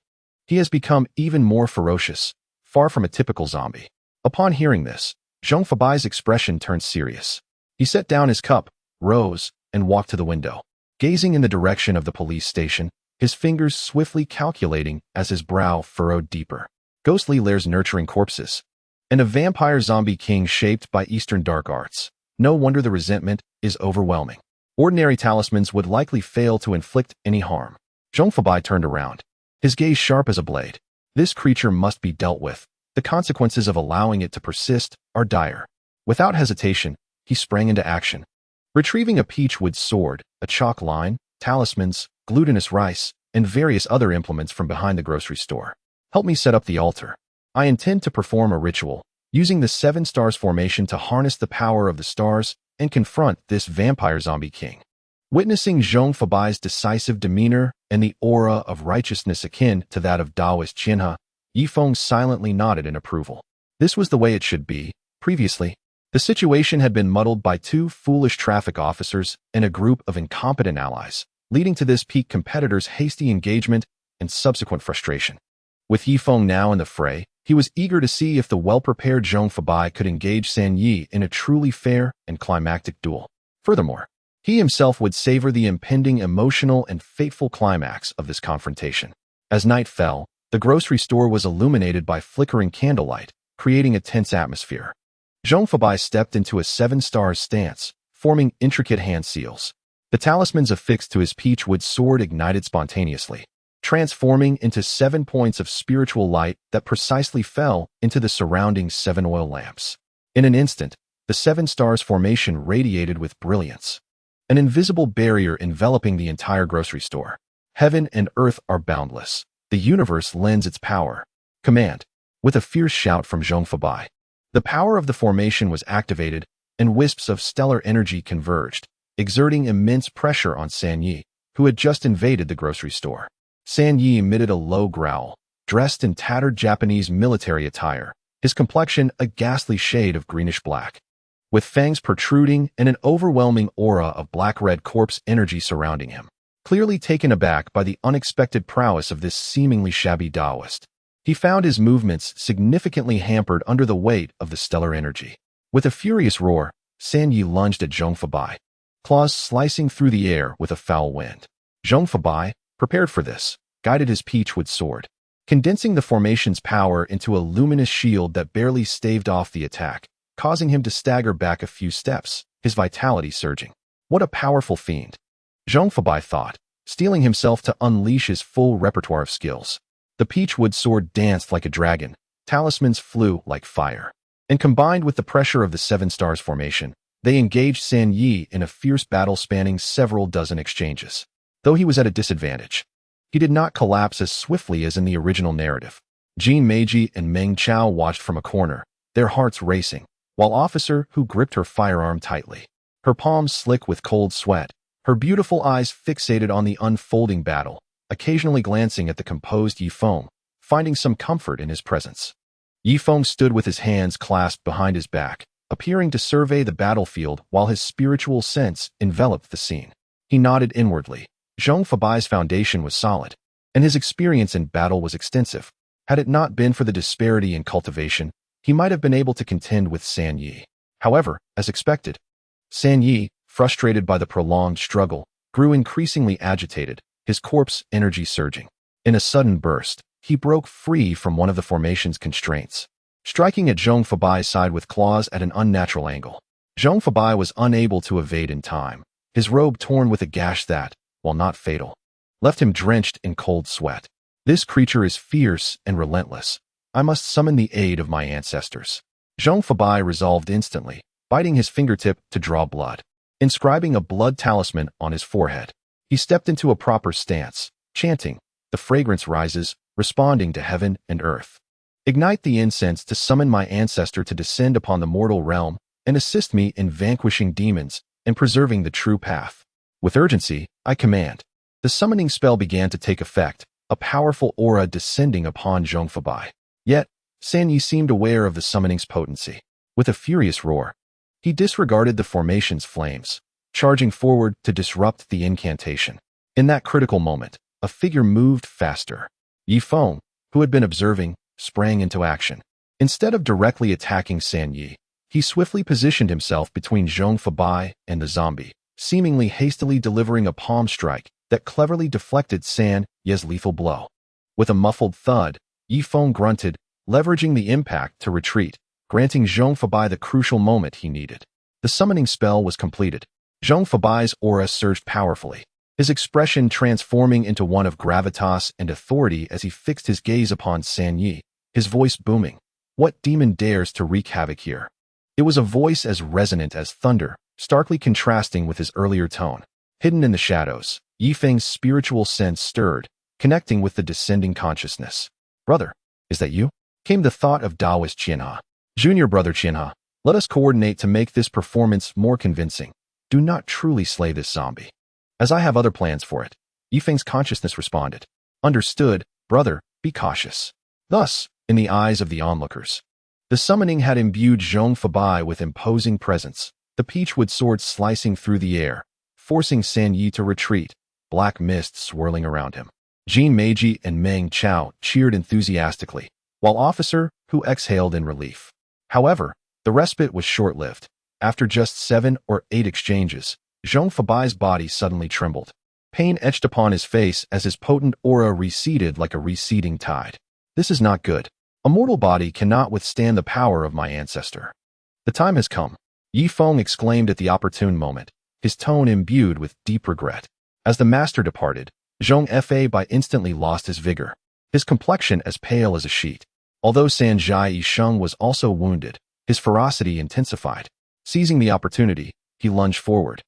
Speaker 1: he has become even more ferocious, far from a typical zombie. Upon hearing this, Zhong Fabai's expression turned serious. He set down his cup, rose, and walked to the window. Gazing in the direction of the police station, his fingers swiftly calculating as his brow furrowed deeper. Ghostly lairs nurturing corpses, and a vampire zombie king shaped by Eastern dark arts. No wonder the resentment is overwhelming. Ordinary talismans would likely fail to inflict any harm. Zhong Fabai turned around, his gaze sharp as a blade. This creature must be dealt with. The consequences of allowing it to persist are dire. Without hesitation, he sprang into action. Retrieving a peachwood sword, a chalk line, talismans, glutinous rice, and various other implements from behind the grocery store. "Help me set up the altar. I intend to perform a ritual, using the 7 stars formation to harness the power of the stars and confront this vampire zombie king." Witnessing Zhong Fabai's decisive demeanor and the aura of righteousness akin to that of Taoist Qinhe, Ye Feng silently nodded in approval. This was the way it should be. Previously, the situation had been muddled by 2 foolish traffic officers and a group of incompetent allies, leading to this peak competitor's hasty engagement and subsequent frustration. With Ye Feng now in the fray, he was eager to see if the well-prepared Zhong Fabai could engage San Yi in a truly fair and climactic duel. Furthermore, he himself would savor the impending emotional and fateful climax of this confrontation. As night fell, the grocery store was illuminated by flickering candlelight, creating a tense atmosphere. Zhong Fabai stepped into a 7-star stance, forming intricate hand seals. The talismans affixed to his peachwood sword ignited spontaneously, transforming into 7 points of spiritual light that precisely fell into the surrounding 7 oil lamps. In an instant, the 7 stars formation radiated with brilliance, an invisible barrier enveloping the entire grocery store. Heaven and earth are boundless. The universe lends its power. Command. With a fierce shout from Zhong Fabai, the power of the formation was activated, and wisps of stellar energy converged, exerting immense pressure on San Yi, who had just invaded the grocery store. San Yi emitted a low growl, dressed in tattered Japanese military attire, his complexion a ghastly shade of greenish-black, with fangs protruding and an overwhelming aura of black-red corpse energy surrounding him. Clearly taken aback by the unexpected prowess of this seemingly shabby Taoist, he found his movements significantly hampered under the weight of the stellar energy. With a furious roar, San Yi lunged at Zhong Fabai, claws slicing through the air with a foul wind. Zhong Fabai, prepared for this, guided his peachwood sword, condensing the formation's power into a luminous shield that barely staved off the attack, causing him to stagger back a few steps, his vitality surging. What a powerful fiend, Zhong Fabai thought, steeling himself to unleash his full repertoire of skills. The peachwood sword danced like a dragon, talismans flew like fire, and combined with the pressure of the 7 stars formation, they engaged San Yi in a fierce battle spanning several dozen exchanges. Though he was at a disadvantage, he did not collapse as swiftly as in the original narrative. Jin Meiji and Meng Chao watched from a corner, their hearts racing, while Officer who gripped her firearm tightly, her palms slick with cold sweat, her beautiful eyes fixated on the unfolding battle, occasionally glancing at the composed Ye Feng, finding some comfort in his presence. Ye Feng stood with his hands clasped behind his back, appearing to survey the battlefield while his spiritual sense enveloped the scene. He nodded inwardly. Zhong Fabai's foundation was solid, and his experience in battle was extensive. Had it not been for the disparity in cultivation, he might have been able to contend with San Yi. However, as expected, San Yi, frustrated by the prolonged struggle, grew increasingly agitated, his corpse energy surging. In a sudden burst, he broke free from one of the formation's constraints, striking at Zhong Fabai's side with claws at an unnatural angle. Zhong Fabai was unable to evade in time, his robe torn with a gash that, while not fatal, left him drenched in cold sweat. This creature is fierce and relentless. I must summon the aid of my ancestors. Zhong Fabai resolved instantly, biting his fingertip to draw blood. Inscribing a blood talisman on his forehead, he stepped into a proper stance, Chanting, the fragrance rises, responding to heaven and earth. Ignite the incense to summon my ancestor to descend upon the mortal realm and assist me in vanquishing demons and preserving the true path. With urgency, I command. The summoning spell began to take effect, a powerful aura descending upon Zhong Fabai. Yet, San Yi seemed aware of the summoning's potency. With a furious roar, he disregarded the formation's flames, charging forward to disrupt the incantation. In that critical moment, a figure moved faster. Ye Feng, who had been observing, sprang into action. Instead of directly attacking San Yi, he swiftly positioned himself between Zhong Fabai and the zombie, seemingly hastily delivering a palm strike that cleverly deflected San Yi's lethal blow. With a muffled thud, Ye Feng grunted, leveraging the impact to retreat, granting Zhong Fabai the crucial moment he needed. The summoning spell was completed. Zhong Fabai's aura surged powerfully, his expression transforming into one of gravitas and authority as he fixed his gaze upon San Yi, his voice booming. What demon dares to wreak havoc here? It was a voice as resonant as thunder, starkly contrasting with his earlier tone. Hidden in the shadows, Ye Feng's spiritual sense stirred, connecting with the descending consciousness. Brother, is that you? Came the thought of Taoist Qianhe. Junior brother Qianhe, let us coordinate to make this performance more convincing. Do not truly slay this zombie, as I have other plans for it. Ye Feng's consciousness responded. Understood, brother, be cautious. Thus, in the eyes of the onlookers, the summoning had imbued Zhong Fabai with imposing presence, the peachwood sword slicing through the air, forcing San Yi to retreat, black mist swirling around him. Jin Meiji and Meng Chao cheered enthusiastically, while Officer Hu exhaled in relief. However, the respite was short-lived. After just 7 or 8 exchanges, Zhong Fabai's body suddenly trembled. Pain etched upon his face as his potent aura receded like a receding tide. This is not good. A mortal body cannot withstand the power of my ancestor. The time has come. Ye Feng exclaimed at the opportune moment, his tone imbued with deep regret. As the master departed, Zhong Fabai instantly lost his vigor, his complexion as pale as a sheet. Although Sanjai Yisheng was also wounded, his ferocity intensified. Seizing the opportunity, he lunged forward,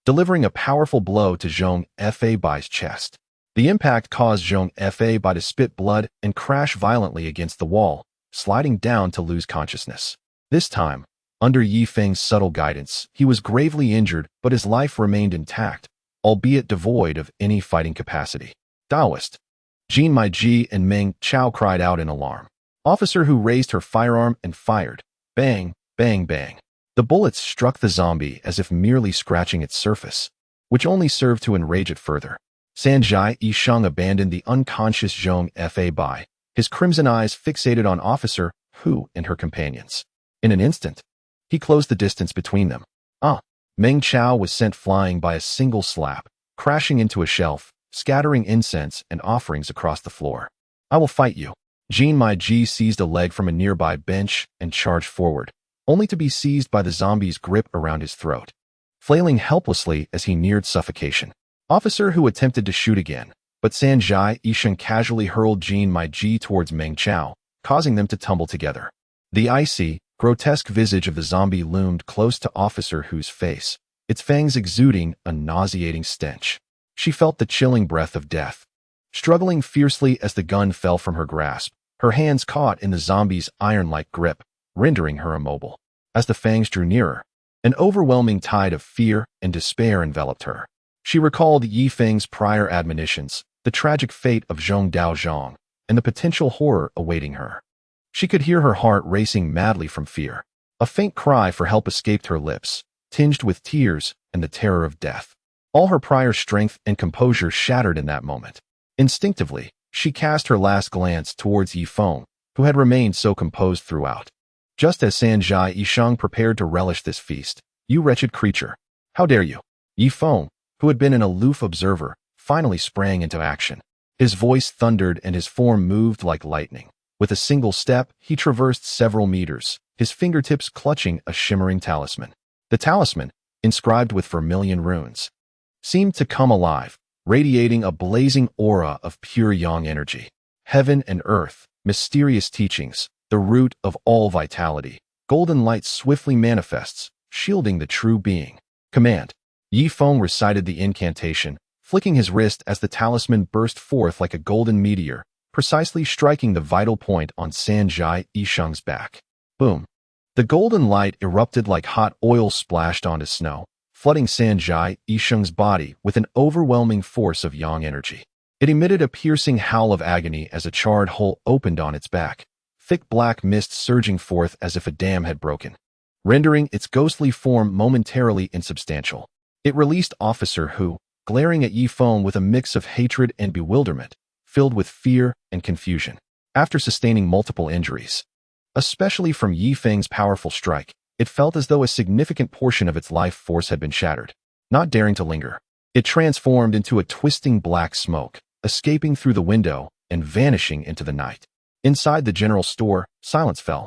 Speaker 1: delivering a powerful blow to Zhong Fabai's chest. The impact caused Zhong Fabai to spit blood and crash violently against the wall, sliding down to lose consciousness. This time, under Ye Feng's subtle guidance, he was gravely injured, but his life remained intact, albeit devoid of any fighting capacity. Taoist. Jin Meiji and Meng Chao cried out in alarm. Officer Hu raised her firearm and fired. Bang, bang, bang. The bullets struck the zombie as if merely scratching its surface, which only served to enrage it further. Sanjai Yisheng abandoned the unconscious Zhong Fabai, his crimson eyes fixated on Officer Hu and her companions. In an instant, he closed the distance between them. Meng Chao was sent flying by a single slap, crashing into a shelf, scattering incense and offerings across the floor. I will fight you. Jin Meiji seized a leg from a nearby bench and charged forward, only to be seized by the zombie's grip around his throat, flailing helplessly as he neared suffocation. Officer Hu attempted to shoot again, but Sanjai Yisheng casually hurled Jin Meiji towards Meng Chao, causing them to tumble together. The icy, grotesque visage of the zombie loomed close to Officer Hu's face, its fangs exuding a nauseating stench. She felt the chilling breath of death. Struggling fiercely as the gun fell from her grasp, her hands caught in the zombie's iron-like grip, rendering her immobile. As the fangs drew nearer, an overwhelming tide of fear and despair enveloped her. She recalled Ye Feng's prior admonitions, the tragic fate of Zhong Daozhong, and the potential horror awaiting her. She could hear her heart racing madly from fear. A faint cry for help escaped her lips, tinged with tears and the terror of death. All her prior strength and composure shattered in that moment. Instinctively, she cast her last glance towards Ye Feng, who had remained so composed throughout. Just as Sanjai Yisheng prepared to relish this feast, "You wretched creature! How dare you?" Ye Feng, who had been an aloof observer, finally sprang into action. His voice thundered and his form moved like lightning. With a single step, he traversed several meters, his fingertips clutching a shimmering talisman. The talisman, inscribed with vermilion runes, seemed to come alive, radiating a blazing aura of pure yang energy. Heaven and earth, mysterious teachings, the root of all vitality. Golden light swiftly manifests, shielding the true being. Command. Ye Feng recited the incantation, flicking his wrist as the talisman burst forth like a golden meteor, precisely striking the vital point on Sanjai Yifeng's back. Boom. The golden light erupted like hot oil splashed onto snow, flooding Sanjai Yifeng's body with an overwhelming force of yang energy. It emitted a piercing howl of agony as a charred hole opened on its back, thick black mist surging forth as if a dam had broken, rendering its ghostly form momentarily insubstantial. It released Officer Hu, glaring at Ye Feng with a mix of hatred and bewilderment, filled with fear and confusion. After sustaining multiple injuries, especially from Ye Feng's powerful strike, it felt as though a significant portion of its life force had been shattered. Not daring to linger, it transformed into a twisting black smoke, escaping through the window and vanishing into the night. Inside the general store, silence fell,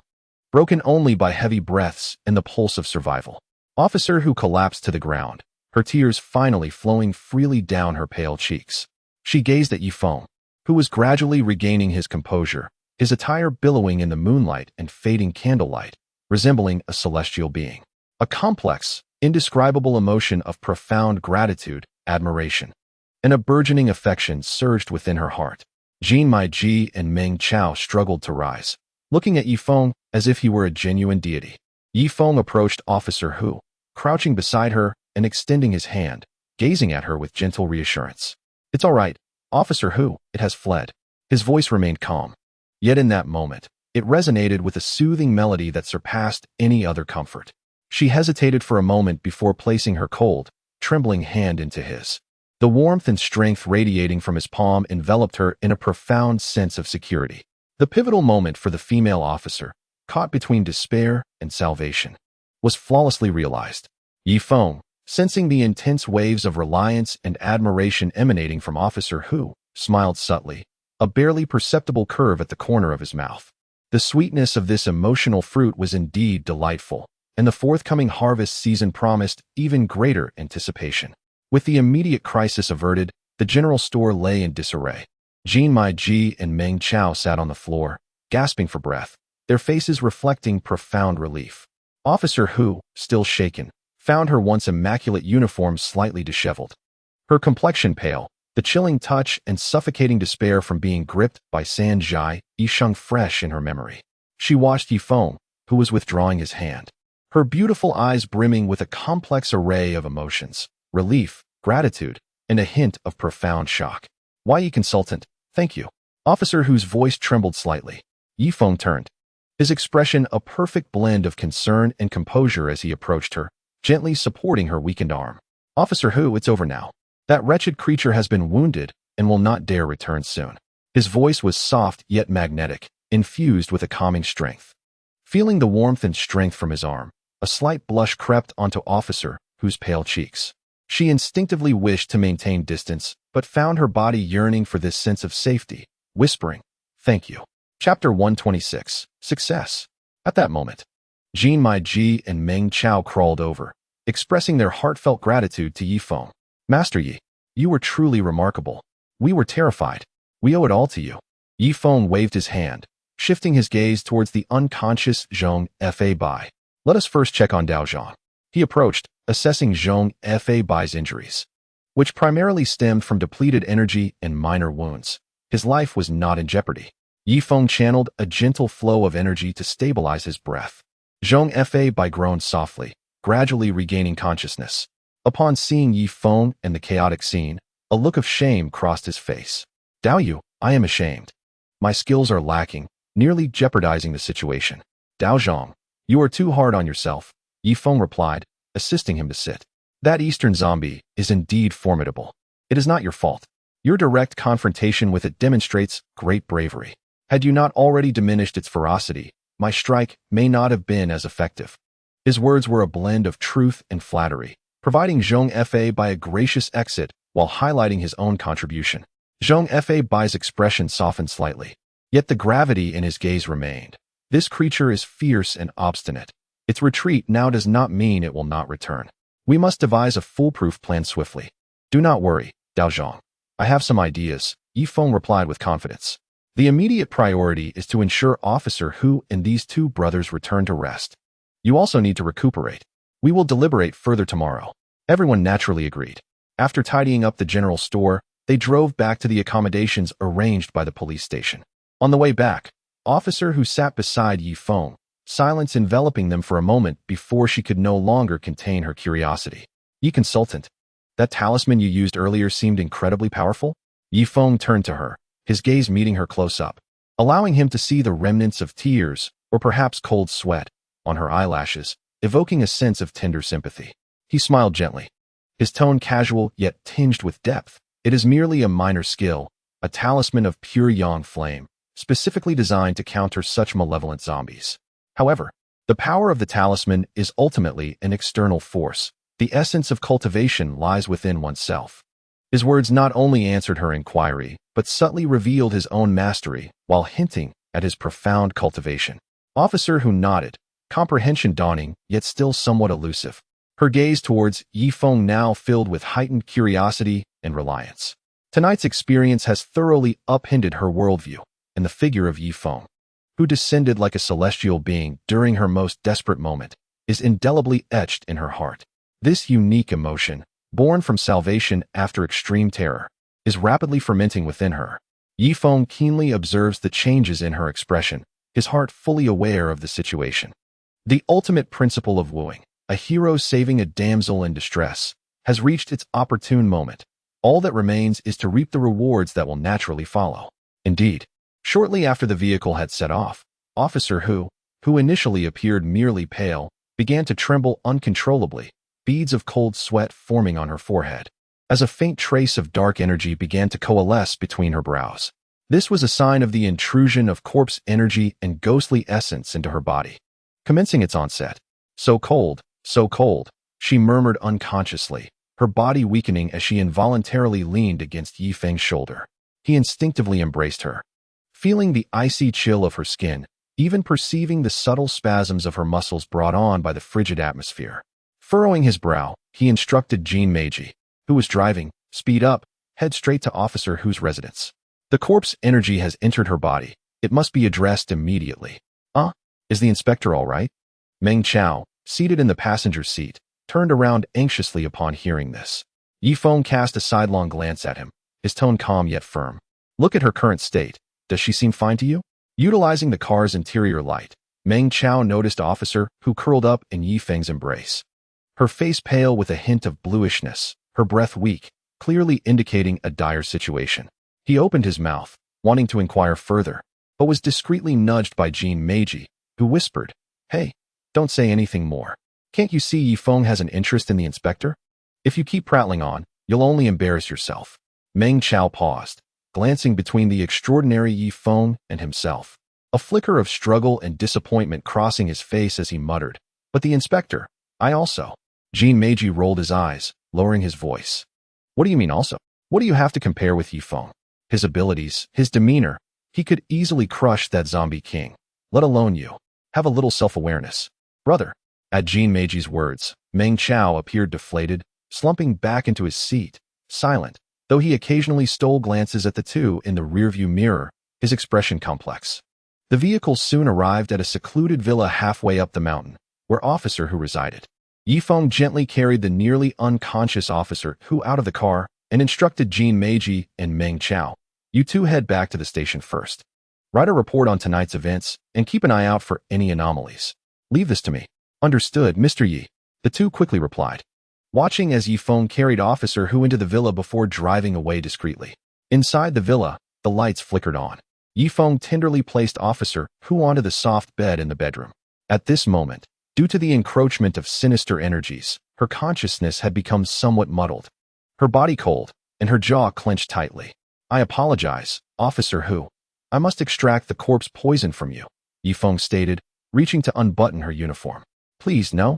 Speaker 1: broken only by heavy breaths and the pulse of survival. Officer Hu collapsed to the ground, her tears finally flowing freely down her pale cheeks. She gazed at Ye Feng, who was gradually regaining his composure, his attire billowing in the moonlight and fading candlelight, resembling a celestial being. A complex, indescribable emotion of profound gratitude, admiration, and a burgeoning affection surged within her heart. Jin Maiji and Meng Chao struggled to rise, looking at Ye Feng as if he were a genuine deity. Ye Feng approached Officer Hu, crouching beside her and extending his hand, gazing at her with gentle reassurance. "It's all right, Officer Hu, it has fled." His voice remained calm. Yet in that moment, it resonated with a soothing melody that surpassed any other comfort. She hesitated for a moment before placing her cold, trembling hand into his. The warmth and strength radiating from his palm enveloped her in a profound sense of security. The pivotal moment for the female officer, caught between despair and salvation, was flawlessly realized. Ye Feng, sensing the intense waves of reliance and admiration emanating from Officer Hu, smiled subtly, a barely perceptible curve at the corner of his mouth. The sweetness of this emotional fruit was indeed delightful, and the forthcoming harvest season promised even greater anticipation. With the immediate crisis averted, the general store lay in disarray. Jin Maiji and Meng Chao sat on the floor, gasping for breath, their faces reflecting profound relief. Officer Hu, still shaken, found her once immaculate uniform slightly disheveled. Her complexion pale, the chilling touch and suffocating despair from being gripped by Sanjai Yifeng fresh in her memory. She watched Ye Feng, who was withdrawing his hand, her beautiful eyes brimming with a complex array of emotions: relief, gratitude, and a hint of profound shock. "Ye consultant, thank you." Officer Hu's voice trembled slightly. Ye Feng turned, his expression a perfect blend of concern and composure as he approached her, gently supporting her weakened arm. "Officer Hu, it's over now. That wretched creature has been wounded and will not dare return soon." His voice was soft yet magnetic, infused with a calming strength. Feeling the warmth and strength from his arm, a slight blush crept onto Officer Hu's pale cheeks. She instinctively wished to maintain distance, but found her body yearning for this sense of safety, whispering, "Thank you." Chapter 126, Success. At that moment, Jin Maiji and Meng Chao crawled over, expressing their heartfelt gratitude to Ye Feng. "Master Yi, you were truly remarkable. We were terrified. We owe it all to you." Ye Feng waved his hand, shifting his gaze towards the unconscious Zhong Fa Bai. "Let us first check on Dao Zhang." He approached, assessing Zhong Fa Bai's injuries, which primarily stemmed from depleted energy and minor wounds. His life was not in jeopardy. Ye Feng channeled a gentle flow of energy to stabilize his breath. Zhong Fa Bai groaned softly, gradually regaining consciousness. Upon seeing Ye Feng and the chaotic scene, a look of shame crossed his face. "Dao Yu, I am ashamed. My skills are lacking, nearly jeopardizing the situation." "Dao Zhang, you are too hard on yourself," Ye Feng replied, assisting him to sit. "That Eastern zombie is indeed formidable. It is not your fault. Your direct confrontation with it demonstrates great bravery. Had you not already diminished its ferocity, my strike may not have been as effective." His words were a blend of truth and flattery, providing Zhong Fa Bai a gracious exit while highlighting his own contribution. Zhong Fa Bai's expression softened slightly, yet the gravity in his gaze remained. This creature is fierce and obstinate. Its retreat now does not mean it will not return. We must devise a foolproof plan swiftly. "Do not worry, Dao Zhang. I have some ideas," Ye Feng replied with confidence. "The immediate priority is to ensure Officer Hu and these two brothers return to rest. You also need to recuperate. We will deliberate further tomorrow." Everyone naturally agreed. After tidying up the general store, they drove back to the accommodations arranged by the police station. On the way back, Officer who sat beside Ye Feng, silence enveloping them for a moment before she could no longer contain her curiosity. Ye consultant, that talisman you used earlier seemed incredibly powerful? Ye Feng turned to her, his gaze meeting her close up, allowing him to see the remnants of tears, or perhaps cold sweat, on her eyelashes, evoking a sense of tender sympathy. He smiled gently, his tone casual yet tinged with depth. It is merely a minor skill, a talisman of pure yang flame, specifically designed to counter such malevolent zombies. However, the power of the talisman is ultimately an external force. The essence of cultivation lies within oneself. His words not only answered her inquiry, but subtly revealed his own mastery while hinting at his profound cultivation. Officer who nodded, comprehension dawning, yet still somewhat elusive. Her gaze towards Ye Feng now filled with heightened curiosity and reliance. Tonight's experience has thoroughly upended her worldview, and the figure of Ye Feng, who descended like a celestial being during her most desperate moment, is indelibly etched in her heart. This unique emotion, born from salvation after extreme terror, is rapidly fermenting within her. Ye Feng keenly observes the changes in her expression, his heart fully aware of the situation. The ultimate principle of wooing, a hero saving a damsel in distress, has reached its opportune moment. All that remains is to reap the rewards that will naturally follow. Indeed, shortly after the vehicle had set off, Officer who initially appeared merely pale, began to tremble uncontrollably, beads of cold sweat forming on her forehead, as a faint trace of dark energy began to coalesce between her brows. This was a sign of the intrusion of corpse energy and ghostly essence into her body, commencing its onset. So cold, she murmured unconsciously, her body weakening as she involuntarily leaned against Ye Feng's shoulder. He instinctively embraced her, feeling the icy chill of her skin, even perceiving the subtle spasms of her muscles brought on by the frigid atmosphere. Furrowing his brow, he instructed Jean Meiji, who was driving, speed up, head straight to Officer Hu's residence. The corpse energy has entered her body. It must be addressed immediately. Is the inspector all right? Meng Chao, seated in the passenger seat, turned around anxiously upon hearing this. Ye Feng cast a sidelong glance at him, his tone calm yet firm. Look at her current state. Does she seem fine to you? Utilizing the car's interior light, Meng Chao noticed Officer Hu curled up in Ye Feng's embrace. Her face pale with a hint of bluishness, her breath weak, clearly indicating a dire situation. He opened his mouth, wanting to inquire further, but was discreetly nudged by Jean Meiji, who whispered, "Hey, don't say anything more. Can't you see Ye Feng has an interest in the inspector? If you keep prattling on, you'll only embarrass yourself." Meng Chao paused, glancing between the extraordinary Ye Feng and himself, a flicker of struggle and disappointment crossing his face as he muttered, "But the inspector, I also." Jean Meiji rolled his eyes, lowering his voice. "What do you mean also? What do you have to compare with Ye Feng? His abilities, his demeanor, he could easily crush that zombie king, let alone you. Have a little self-awareness, brother." At Jean Meiji's words, Meng Chao appeared deflated, slumping back into his seat, silent, though he occasionally stole glances at the two in the rearview mirror, his expression complex. The vehicle soon arrived at a secluded villa halfway up the mountain, where Officer Hu resided. Ye Feng gently carried the nearly unconscious Officer Hu out of the car and instructed Jean Meiji and Meng Chao, "You two head back to the station first. Write a report on tonight's events and keep an eye out for any anomalies. Leave this to me." "Understood, Mr. Yi," the two quickly replied, watching as Ye Feng carried Officer Hu into the villa before driving away discreetly. Inside the villa, the lights flickered on. Ye Feng tenderly placed Officer Hu onto the soft bed in the bedroom. At this moment, due to the encroachment of sinister energies, her consciousness had become somewhat muddled, her body cold, and her jaw clenched tightly. "I apologize, Officer Hu. I must extract the corpse poison from you," Ye Feng stated, reaching to unbutton her uniform. "Please, no."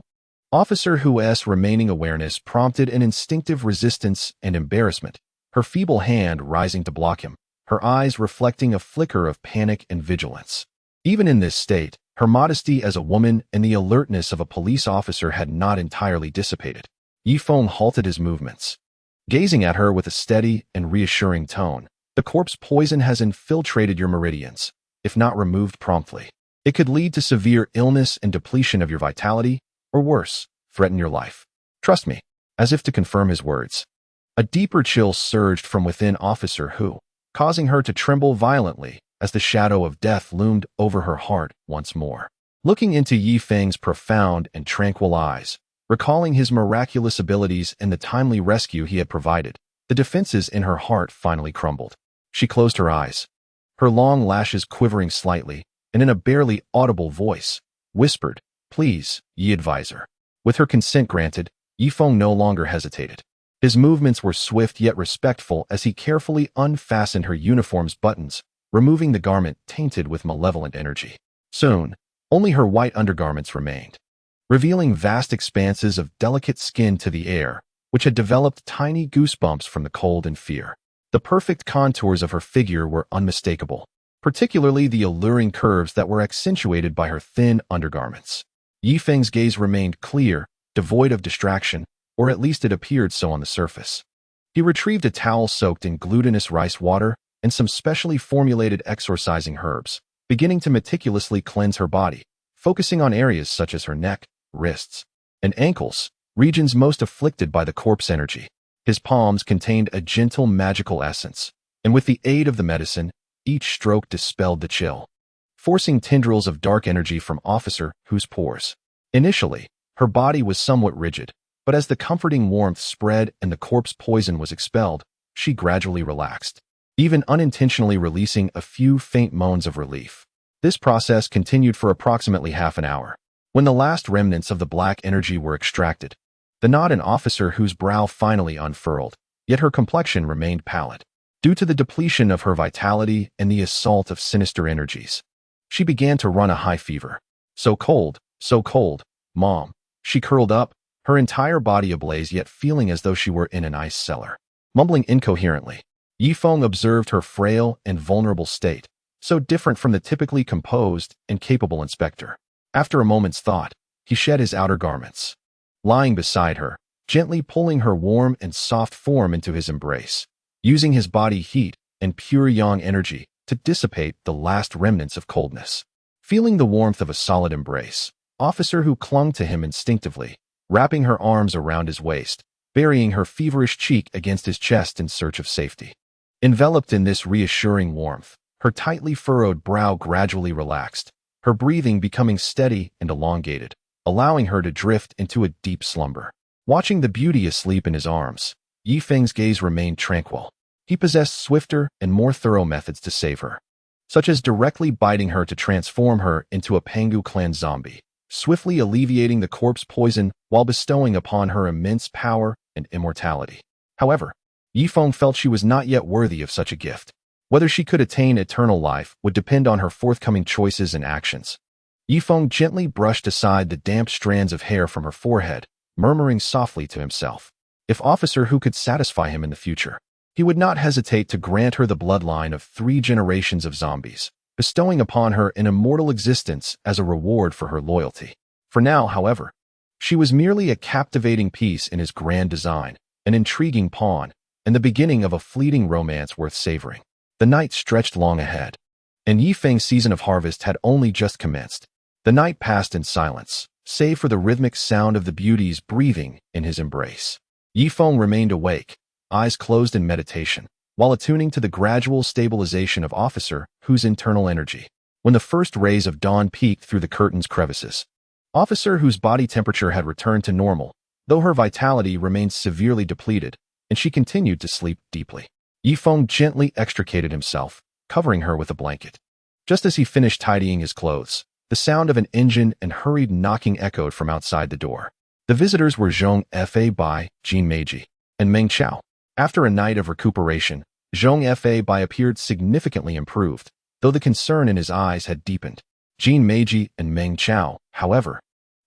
Speaker 1: Officer Hu's remaining awareness prompted an instinctive resistance and embarrassment, her feeble hand rising to block him, her eyes reflecting a flicker of panic and vigilance. Even in this state, her modesty as a woman and the alertness of a police officer had not entirely dissipated. Ye Feng halted his movements, gazing at her with a steady and reassuring tone. "The corpse poison has infiltrated your meridians. If not removed promptly, it could lead to severe illness and depletion of your vitality, or worse, threaten your life. Trust me." As if to confirm his words, A deeper chill surged from within Officer Hu, causing her to tremble violently as the shadow of death loomed over her heart once more. Looking into Ye Feng's profound and tranquil eyes, recalling his miraculous abilities and the timely rescue he had provided, the defenses in her heart finally crumbled. She closed her eyes, her long lashes quivering slightly, and in a barely audible voice, whispered, "Please, Ye Advisor." With her consent granted, Ye Feng no longer hesitated. His movements were swift yet respectful as he carefully unfastened her uniform's buttons, removing the garment tainted with malevolent energy. Soon, only her white undergarments remained, revealing vast expanses of delicate skin to the air, which had developed tiny goosebumps from the cold and fear. The perfect contours of her figure were unmistakable, particularly the alluring curves that were accentuated by her thin undergarments. Ye Feng's gaze remained clear, devoid of distraction, or at least it appeared so on the surface. He retrieved a towel soaked in glutinous rice water and some specially formulated exorcising herbs, beginning to meticulously cleanse her body, focusing on areas such as her neck, wrists, and ankles, regions most afflicted by the corpse energy. His palms contained a gentle magical essence, and with the aid of the medicine, each stroke dispelled the chill, forcing tendrils of dark energy from Officer Hu's pores. Initially, her body was somewhat rigid, but as the comforting warmth spread and the corpse poison was expelled, she gradually relaxed, even unintentionally releasing a few faint moans of relief. This process continued for approximately half an hour. When the last remnants of the black energy were extracted, the knot in Officer Hu's brow finally unfurled, yet her complexion remained pallid, due to the depletion of her vitality and the assault of sinister energies. She began to run a high fever. So cold, Mom. She curled up, her entire body ablaze yet feeling as though she were in an ice cellar. Mumbling incoherently, Ye Feng observed her frail and vulnerable state, so different from the typically composed and capable inspector. After a moment's thought, he shed his outer garments, lying beside her, gently pulling her warm and soft form into his embrace, using his body heat and pure yang energy to dissipate the last remnants of coldness. Feeling the warmth of a solid embrace, Officer Hu clung to him instinctively, wrapping her arms around his waist, burying her feverish cheek against his chest in search of safety. Enveloped in this reassuring warmth, her tightly furrowed brow gradually relaxed, her breathing becoming steady and elongated, allowing her to drift into a deep slumber. Watching the beauty asleep in his arms, Ye Feng's gaze remained tranquil. He possessed swifter and more thorough methods to save her, such as directly biting her to transform her into a Pangu clan zombie, swiftly alleviating the corpse poison while bestowing upon her immense power and immortality. However, Ye Feng felt she was not yet worthy of such a gift. Whether she could attain eternal life would depend on her forthcoming choices and actions. Ye Feng gently brushed aside the damp strands of hair from her forehead, murmuring softly to himself, if Officer Hu could satisfy him in the future, he would not hesitate to grant her the bloodline of 3 generations of zombies, bestowing upon her an immortal existence as a reward for her loyalty. For now, however, she was merely a captivating piece in his grand design, an intriguing pawn, and the beginning of a fleeting romance worth savoring. The night stretched long ahead, and Ye Feng's season of harvest had only just commenced. The night passed in silence, save for the rhythmic sound of the beauties breathing in his embrace. Ye Feng remained awake, eyes closed in meditation, while attuning to the gradual stabilization of Officer Hu's internal energy. When the first rays of dawn peeked through the curtain's crevices, Officer Hu's body temperature had returned to normal, though her vitality remained severely depleted, and she continued to sleep deeply. Ye Feng gently extricated himself, covering her with a blanket. Just as he finished tidying his clothes, the sound of an engine and hurried knocking echoed from outside the door. The visitors were Zhong Fa Bai, Jin Meiji, and Meng Chao. After a night of recuperation, Zhong Fa Bai appeared significantly improved, though the concern in his eyes had deepened. Jin Meiji and Meng Chao, however,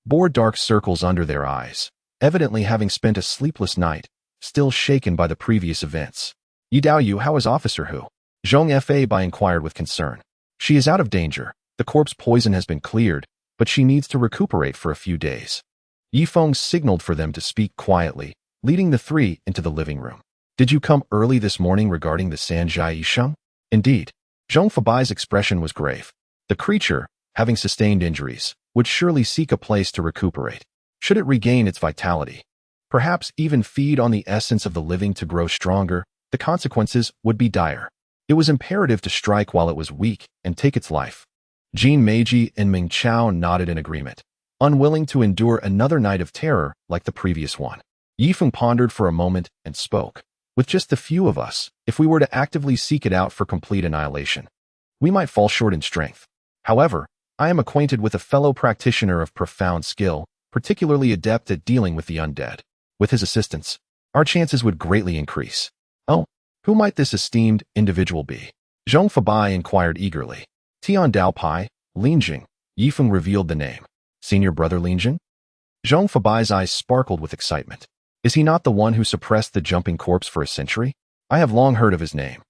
Speaker 1: bore dark circles under their eyes, evidently having spent a sleepless night, still shaken by the previous events. Ye Dao, how is Officer Hu? Zhong Fa Bai inquired with concern. She is out of danger. The corpse poison has been cleared, but she needs to recuperate for a few days. Ye Feng signaled for them to speak quietly, leading the 3 into the living room. Did you come early this morning regarding the Sanjai Yisheng? Indeed. Zhong Fabai's expression was grave. The creature, having sustained injuries, would surely seek a place to recuperate. Should it regain its vitality, perhaps even feed on the essence of the living to grow stronger, the consequences would be dire. It was imperative to strike while it was weak and take its life. Jin Meiji and Ming Chao nodded in agreement, unwilling to endure another night of terror like the previous one. Ye Feng pondered for a moment and spoke. With just the few of us, if we were to actively seek it out for complete annihilation, we might fall short in strength. However, I am acquainted with a fellow practitioner of profound skill, particularly adept at dealing with the undead. With his assistance, our chances would greatly increase. Oh, who might this esteemed individual be? Zhong Fabai inquired eagerly. Tian Dao Pai, Linjing. Ye Feng revealed the name. Senior brother Linjing? Zhong Fabai's eyes sparkled with excitement. Is he not the one who suppressed the jumping corpse for a century? I have long heard of his name,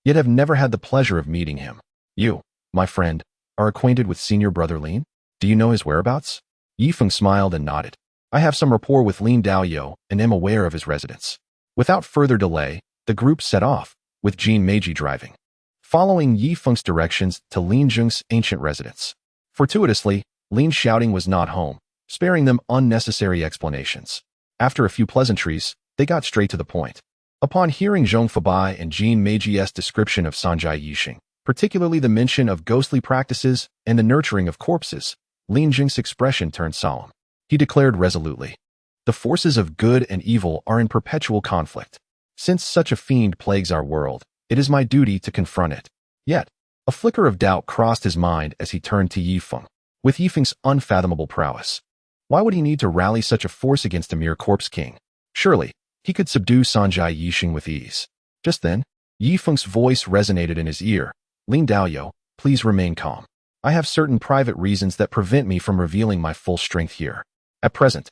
Speaker 1: yet have never had the pleasure of meeting him. You, my friend, are acquainted with senior brother Lin? Do you know his whereabouts? Ye Feng smiled and nodded. I have some rapport with Lin Daoyou and am aware of his residence. Without further delay, the group set off, with Jin Meiji driving, following Ye Feng's directions to Lin Zheng's ancient residence. Fortuitously, Lin's shouting was not home, sparing them unnecessary explanations. After a few pleasantries, they got straight to the point. Upon hearing Zhong Fabai and Jin Meiji's description of Sanjai Yixing, particularly the mention of ghostly practices and the nurturing of corpses, Lin Jing's expression turned solemn. He declared resolutely, "The forces of good and evil are in perpetual conflict. Since such a fiend plagues our world, it is my duty to confront it." Yet, a flicker of doubt crossed his mind as he turned to Ye Feng. With Ye Feng's unfathomable prowess, why would he need to rally such a force against a mere corpse king? Surely, he could subdue Sanjai Yixing with ease. Just then, Ye Feng's voice resonated in his ear. Lin Daoyou, please remain calm. I have certain private reasons that prevent me from revealing my full strength here. At present,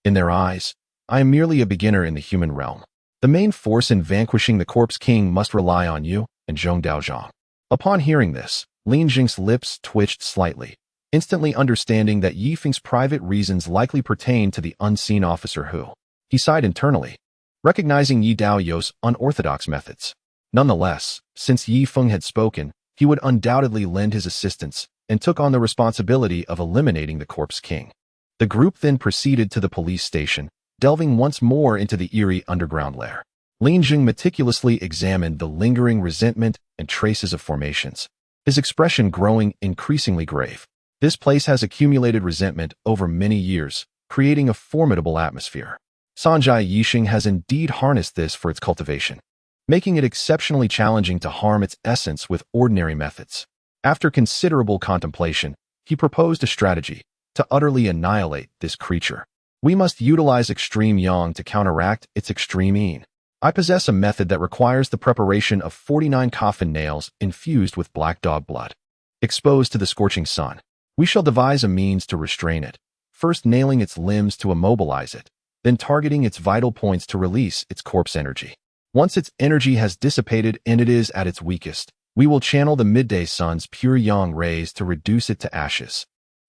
Speaker 1: in their eyes, I am merely a beginner in the human realm. The main force in vanquishing the corpse king must rely on you and Zhong Daozhang. Upon hearing this, Lin Jing's lips twitched slightly, instantly understanding that Ye Feng's private reasons likely pertain to the unseen officer who. He sighed internally, recognizing Ye Daoyou's unorthodox methods. Nonetheless, since Ye Feng had spoken, he would undoubtedly lend his assistance and took on the responsibility of eliminating the corpse king. The group then proceeded to the police station, delving once more into the eerie underground lair. Lin Jing meticulously examined the lingering resentment and traces of formations, his expression growing increasingly grave. This place has accumulated resentment over many years, creating a formidable atmosphere. Sanjai Yixing has indeed harnessed this for its cultivation, making it exceptionally challenging to harm its essence with ordinary methods. After considerable contemplation, he proposed a strategy to utterly annihilate this creature. We must utilize extreme yang to counteract its extreme yin. I possess a method that requires the preparation of 49 coffin nails infused with black dog blood, exposed to the scorching sun. We shall devise a means to restrain it, first nailing its limbs to immobilize it, then targeting its vital points to release its corpse energy. Once its energy has dissipated and it is at its weakest, we will channel the midday sun's pure yang rays to reduce it to ashes.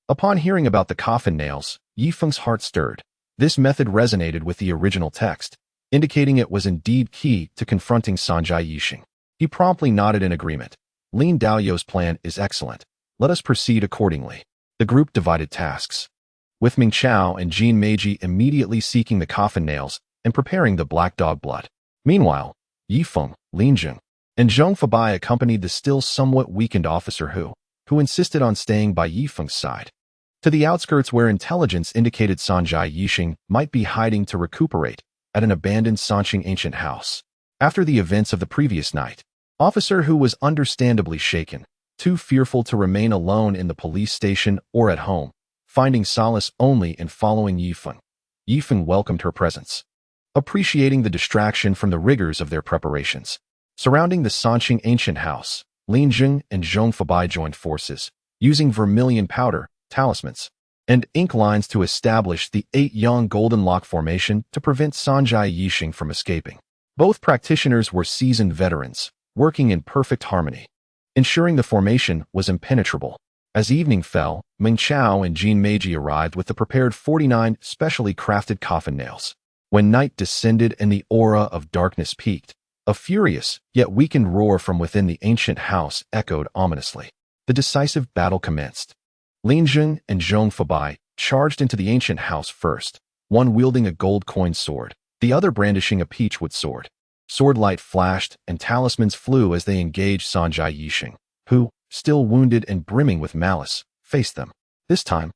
Speaker 1: Upon hearing about the coffin nails, Ye Feng's heart stirred. This method resonated with the original text, indicating it was indeed key to confronting Sanjai Yixing. He promptly nodded in agreement. Lin Daoyou's plan is excellent. Let us proceed accordingly. The group divided tasks, with Ming Chao and Jin Meiji immediately seeking the coffin nails and preparing the black dog blood. Meanwhile, Ye Feng, Lin Jing, and Zhong Fabai accompanied the still somewhat weakened officer who insisted on staying by Ye Feng's side, to the outskirts where intelligence indicated Sanjai Yixing might be hiding to recuperate at an abandoned Sanqing ancient house. After the events of the previous night, officer who was understandably shaken, too fearful to remain alone in the police station or at home, finding solace only in following Ye Feng. Ye Feng welcomed her presence, appreciating the distraction from the rigors of their preparations. Surrounding the Sanqing ancient house, Lin Jing and Zhong Fabai joined forces, using vermilion powder, talismans, and ink lines to establish the 8-yang golden lock formation to prevent Sanjai Yixing from escaping. Both practitioners were seasoned veterans, working in perfect harmony, ensuring the formation was impenetrable. As evening fell, Ming Chao and Jin Meiji arrived with the prepared 49 specially crafted coffin nails. When night descended and the aura of darkness peaked, a furious yet weakened roar from within the ancient house echoed ominously. The decisive battle commenced. Lin Jing and Zhong Fabai charged into the ancient house first, one wielding a gold coin sword, the other brandishing a peachwood sword. Sword light flashed, and talismans flew as they engaged Sanjai Yixing, who, still wounded and brimming with malice, faced them. This time,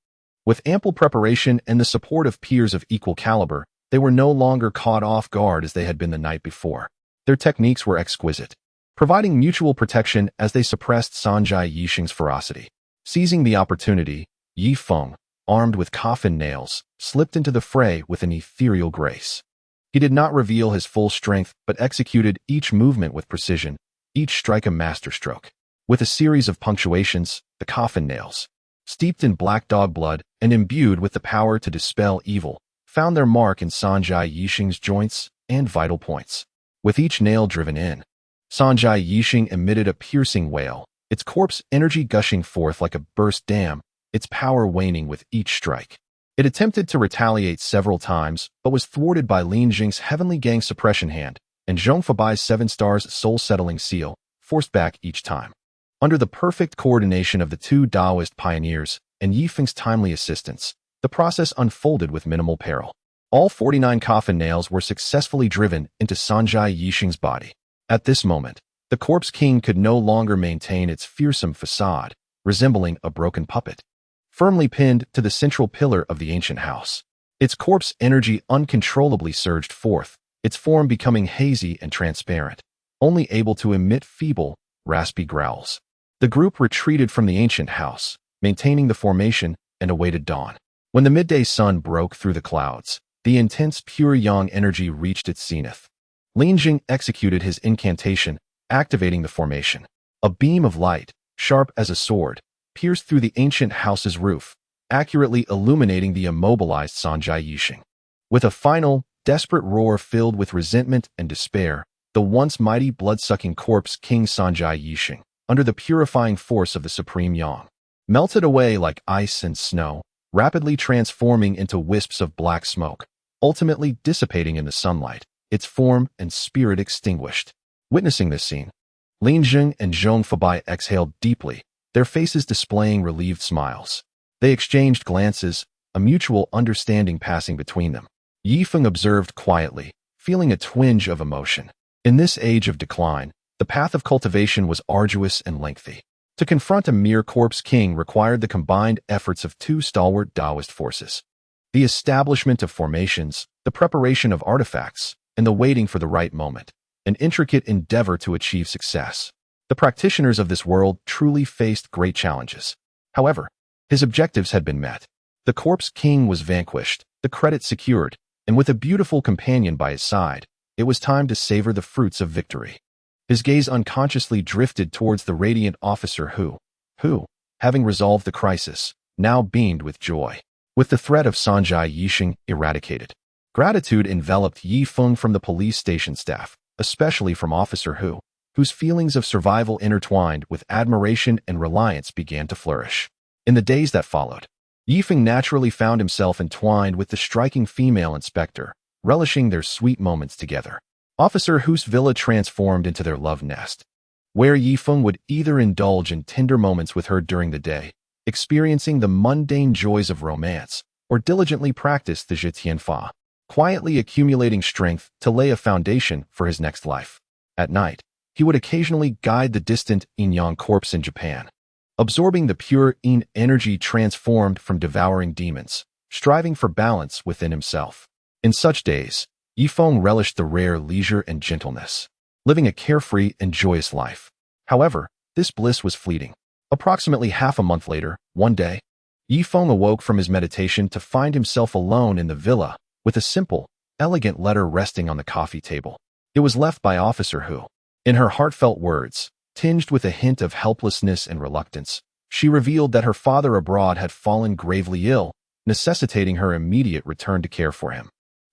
Speaker 1: with ample preparation and the support of peers of equal caliber, they were no longer caught off guard as they had been the night before. Their techniques were exquisite, providing mutual protection as they suppressed Sanjai Yixing's ferocity. Seizing the opportunity, Ye Feng, armed with coffin nails, slipped into the fray with an ethereal grace. He did not reveal his full strength but executed each movement with precision, each strike a masterstroke. With a series of punctuations, the coffin nails, steeped in black dog blood and imbued with the power to dispel evil, found their mark in Sanjai Yixing's joints and vital points. With each nail driven in, Sanjai Yixing emitted a piercing wail, its corpse energy gushing forth like a burst dam, its power waning with each strike. It attempted to retaliate several times, but was thwarted by Lin Jing's Heavenly Gang suppression hand, and Zhong Fabai's 7 stars soul-settling seal, forced back each time. Under the perfect coordination of the two Taoist pioneers and Ye Feng's timely assistance, the process unfolded with minimal peril. All 49 coffin nails were successfully driven into Sanjai Yixing's body. At this moment, the Corpse King could no longer maintain its fearsome facade, resembling a broken puppet, firmly pinned to the central pillar of the ancient house. Its corpse energy uncontrollably surged forth, its form becoming hazy and transparent, only able to emit feeble, raspy growls. The group retreated from the ancient house, maintaining the formation, and awaited dawn. When the midday sun broke through the clouds, the intense pure yang energy reached its zenith. Lin Jing executed his incantation, activating the formation. A beam of light, sharp as a sword, pierced through the ancient house's roof, accurately illuminating the immobilized Sanjai Yixing. With a final, desperate roar filled with resentment and despair, the once mighty blood-sucking corpse King Sanjai Yixing, under the purifying force of the supreme yang, melted away like ice and snow, rapidly transforming into wisps of black smoke, ultimately dissipating in the sunlight, its form and spirit extinguished. Witnessing this scene, Lin Jing and Zhong Fabai exhaled deeply, their faces displaying relieved smiles. They exchanged glances, a mutual understanding passing between them. Ye Feng observed quietly, feeling a twinge of emotion. In this age of decline, the path of cultivation was arduous and lengthy. To confront a mere corpse king required the combined efforts of 2 stalwart Taoist forces. The establishment of formations, the preparation of artifacts, and the waiting for the right moment, an intricate endeavor to achieve success. The practitioners of this world truly faced great challenges. However, his objectives had been met. The corpse king was vanquished, the credit secured, and with a beautiful companion by his side, it was time to savor the fruits of victory. His gaze unconsciously drifted towards the radiant officer who, having resolved the crisis, now beamed with joy. With the threat of Sanjai Yixing eradicated, gratitude enveloped Ye Feng from the police station staff, especially from Officer Hu, whose feelings of survival intertwined with admiration and reliance began to flourish. In the days that followed, Ye Feng naturally found himself entwined with the striking female inspector, relishing their sweet moments together. Officer Hu's villa transformed into their love nest, where Ye Feng would either indulge in tender moments with her during the day, experiencing the mundane joys of romance, or diligently practice the Zhi Fa, quietly accumulating strength to lay a foundation for his next life. At night, he would occasionally guide the distant Yin-Yang corpse in Japan, absorbing the pure Yin energy transformed from devouring demons, striving for balance within himself. In such days, Ye Feng relished the rare leisure and gentleness, living a carefree and joyous life. However, this bliss was fleeting. Approximately half a month later, one day, Ye Feng awoke from his meditation to find himself alone in the villa, with a simple, elegant letter resting on the coffee table. It was left by Officer Hu. In her heartfelt words, tinged with a hint of helplessness and reluctance, she revealed that her father abroad had fallen gravely ill, necessitating her immediate return to care for him.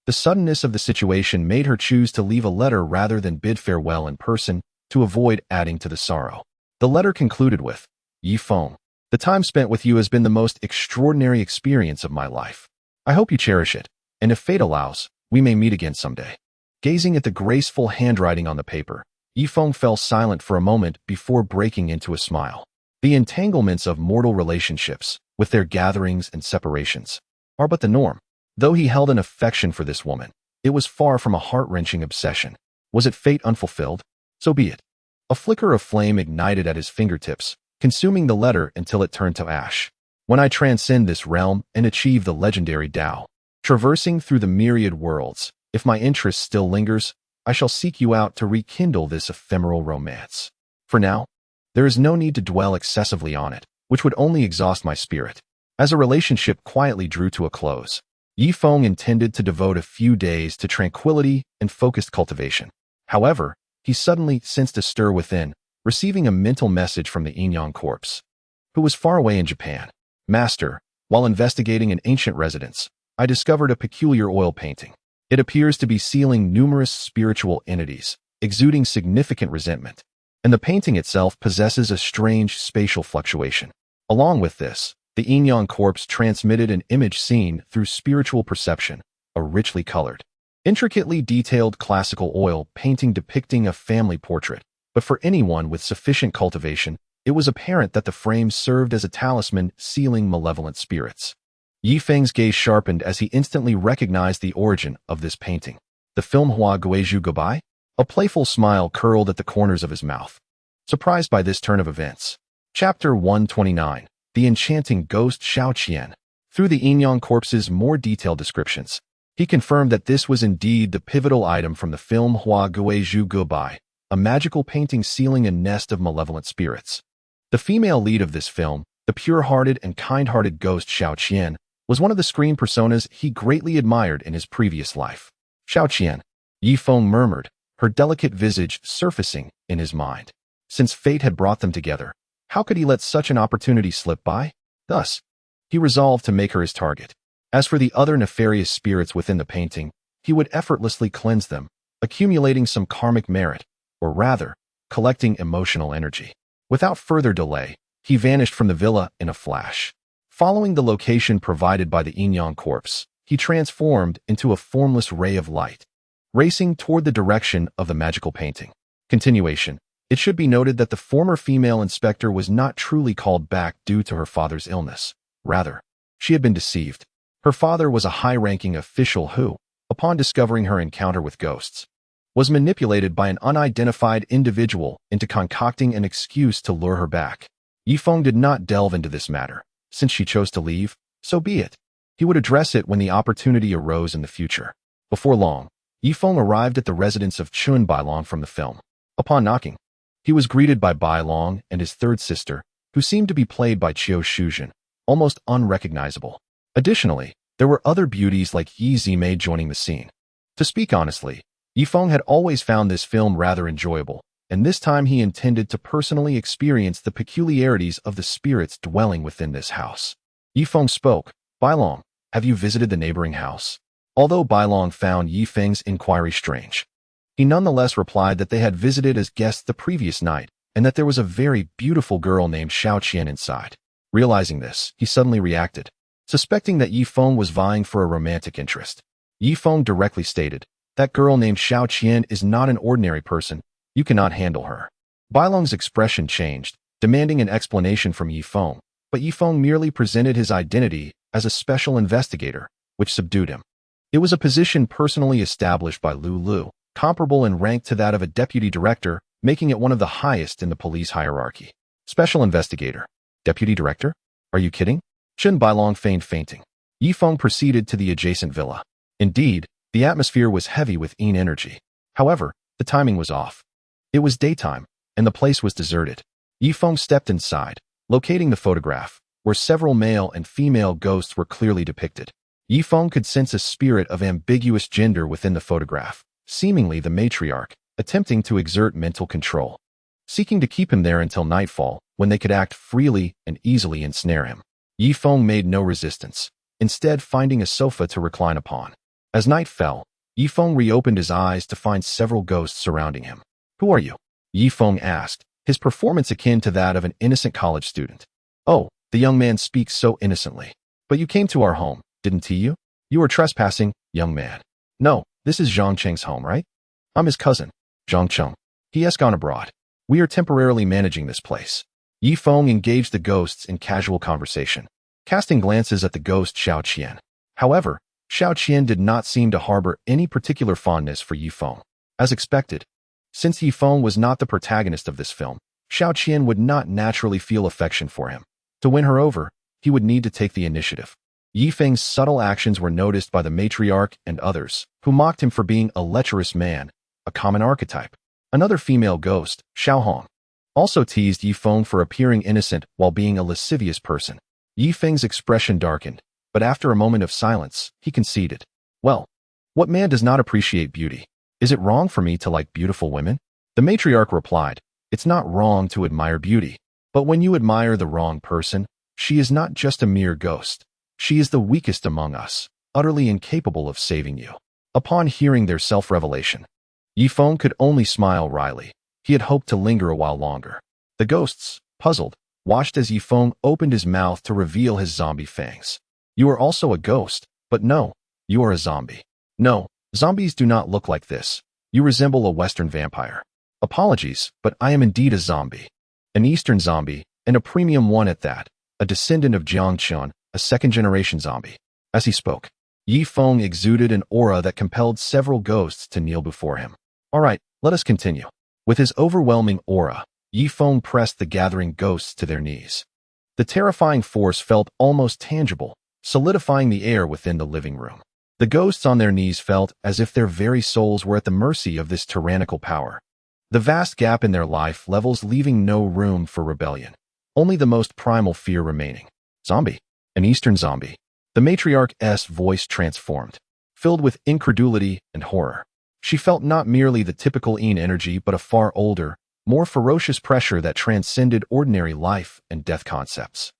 Speaker 1: The suddenness of the situation made her choose to leave a letter rather than bid farewell in person, to avoid adding to the sorrow. The letter concluded with, "Ye Feng, the time spent with you has been the most extraordinary experience of my life. I hope you cherish it, and if fate allows, we may meet again someday." Gazing at the graceful handwriting on the paper, Ye Feng fell silent for a moment before breaking into a smile. The entanglements of mortal relationships, with their gatherings and separations, are but the norm. Though he held an affection for this woman, it was far from a heart-wrenching obsession. Was it fate unfulfilled? So be it. A flicker of flame ignited at his fingertips, consuming the letter until it turned to ash. When I transcend this realm and achieve the legendary Dao, traversing through the myriad worlds, if my interest still lingers, I shall seek you out to rekindle this ephemeral romance. For now, there is no need to dwell excessively on it, which would only exhaust my spirit. As a relationship quietly drew to a close, Ye Feng intended to devote a few days to tranquility and focused cultivation. However, he suddenly sensed a stir within, receiving a mental message from the Inyan corpse, who was far away in Japan. Master, while investigating an ancient residence, I discovered a peculiar oil painting. It appears to be sealing numerous spiritual entities, exuding significant resentment, and the painting itself possesses a strange spatial fluctuation. Along with this, the Inyan corpse transmitted an image seen through spiritual perception, a richly colored, intricately detailed classical oil painting depicting a family portrait. But for anyone with sufficient cultivation, it was apparent that the frame served as a talisman sealing malevolent spirits. Ye Feng's gaze sharpened as he instantly recognized the origin of this painting. The film Hua Guizhu Gobai? A playful smile curled at the corners of his mouth, surprised by this turn of events. Chapter 129. The Enchanting Ghost Xiao Qian. Through the Inyan corpse's more detailed descriptions, he confirmed that this was indeed the pivotal item from the film Hua Guizhu Gobai, a magical painting sealing a nest of malevolent spirits. The female lead of this film, the pure-hearted and kind-hearted ghost Xiao Qian, was one of the screen personas he greatly admired in his previous life. Xiao Qian, Ye Feng murmured, her delicate visage surfacing in his mind. Since fate had brought them together, how could he let such an opportunity slip by? Thus, he resolved to make her his target. As for the other nefarious spirits within the painting, he would effortlessly cleanse them, accumulating some karmic merit, or rather, collecting emotional energy. Without further delay, he vanished from the villa in a flash. Following the location provided by the Inyan corpse, he transformed into a formless ray of light, racing toward the direction of the magical painting. Continuation. It should be noted that the former female inspector was not truly called back due to her father's illness. Rather, she had been deceived. Her father was a high-ranking official who, upon discovering her encounter with ghosts, was manipulated by an unidentified individual into concocting an excuse to lure her back. Ye Feng did not delve into this matter. Since she chose to leave, so be it. He would address it when the opportunity arose in the future. Before long, Ye Feng arrived at the residence of Chun Bailong from the film. Upon knocking, he was greeted by Bailong and his third sister, who seemed to be played by Qiu Shuzhen, almost unrecognizable. Additionally, there were other beauties like Yi Zimei joining the scene. To speak honestly, Ye Feng had always found this film rather enjoyable, and this time he intended to personally experience the peculiarities of the spirits dwelling within this house. Ye Feng spoke. Bailong, have you visited the neighboring house? Although Bailong found Ye Feng's inquiry strange, he nonetheless replied that they had visited as guests the previous night, and that there was a very beautiful girl named Xiao Qian inside. Realizing this, he suddenly reacted, suspecting that Ye Feng was vying for a romantic interest. Ye Feng directly stated, that girl named Xiao Qian is not an ordinary person. You cannot handle her. Bailong's expression changed, demanding an explanation from Ye Feng, but Ye Feng merely presented his identity as a special investigator, which subdued him. It was a position personally established by Lu Lu, comparable in rank to that of a deputy director, making it one of the highest in the police hierarchy. Special investigator. Deputy director? Are you kidding? Chun Bailong feigned fainting. Ye Feng proceeded to the adjacent villa. Indeed, the atmosphere was heavy with yin energy. However, the timing was off. It was daytime, and the place was deserted. Ye Feng stepped inside, locating the photograph, where several male and female ghosts were clearly depicted. Ye Feng could sense a spirit of ambiguous gender within the photograph, seemingly the matriarch, attempting to exert mental control, seeking to keep him there until nightfall, when they could act freely and easily ensnare him. Ye Feng made no resistance, instead finding a sofa to recline upon. As night fell, Ye Feng reopened his eyes to find several ghosts surrounding him. Who are you? Ye Feng asked, his performance akin to that of an innocent college student. Oh, the young man speaks so innocently. But you came to our home, didn't you? You were trespassing, young man. No, this is Zhang Cheng's home, right? I'm his cousin, Zhang Cheng. He has gone abroad. We are temporarily managing this place. Ye Feng engaged the ghosts in casual conversation, casting glances at the ghost Xiao Qian. However, Xiao Qian did not seem to harbor any particular fondness for Ye Feng. As expected, since Ye Feng was not the protagonist of this film, Xiao Qian would not naturally feel affection for him. To win her over, he would need to take the initiative. Ye Feng's subtle actions were noticed by the matriarch and others, who mocked him for being a lecherous man, a common archetype. Another female ghost, Xiao Hong, also teased Ye Feng for appearing innocent while being a lascivious person. Ye Feng's expression darkened, but after a moment of silence, he conceded. Well, what man does not appreciate beauty? Is it wrong for me to like beautiful women? The matriarch replied, it's not wrong to admire beauty, but when you admire the wrong person, she is not just a mere ghost. She is the weakest among us, utterly incapable of saving you. Upon hearing their self-revelation, Ye Feng could only smile wryly. He had hoped to linger a while longer. The ghosts, puzzled, watched as Ye Feng opened his mouth to reveal his zombie fangs. You are also a ghost, but no, you are a zombie. No, zombies do not look like this. You resemble a Western vampire. Apologies, but I am indeed a zombie. An Eastern zombie, and a premium one at that, a descendant of Jiang Chun, a second-generation zombie. As he spoke, Ye Feng exuded an aura that compelled several ghosts to kneel before him. All right, let us continue. With his overwhelming aura, Ye Feng pressed the gathering ghosts to their knees. The terrifying force felt almost tangible, solidifying the air within the living room. The ghosts on their knees felt as if their very souls were at the mercy of this tyrannical power. The vast gap in their life levels leaving no room for rebellion. Only the most primal fear remaining. Zombie. An Eastern zombie. The matriarch's voice transformed, filled with incredulity and horror. She felt not merely the typical Yin energy but a far older, more ferocious pressure that transcended ordinary life and death concepts.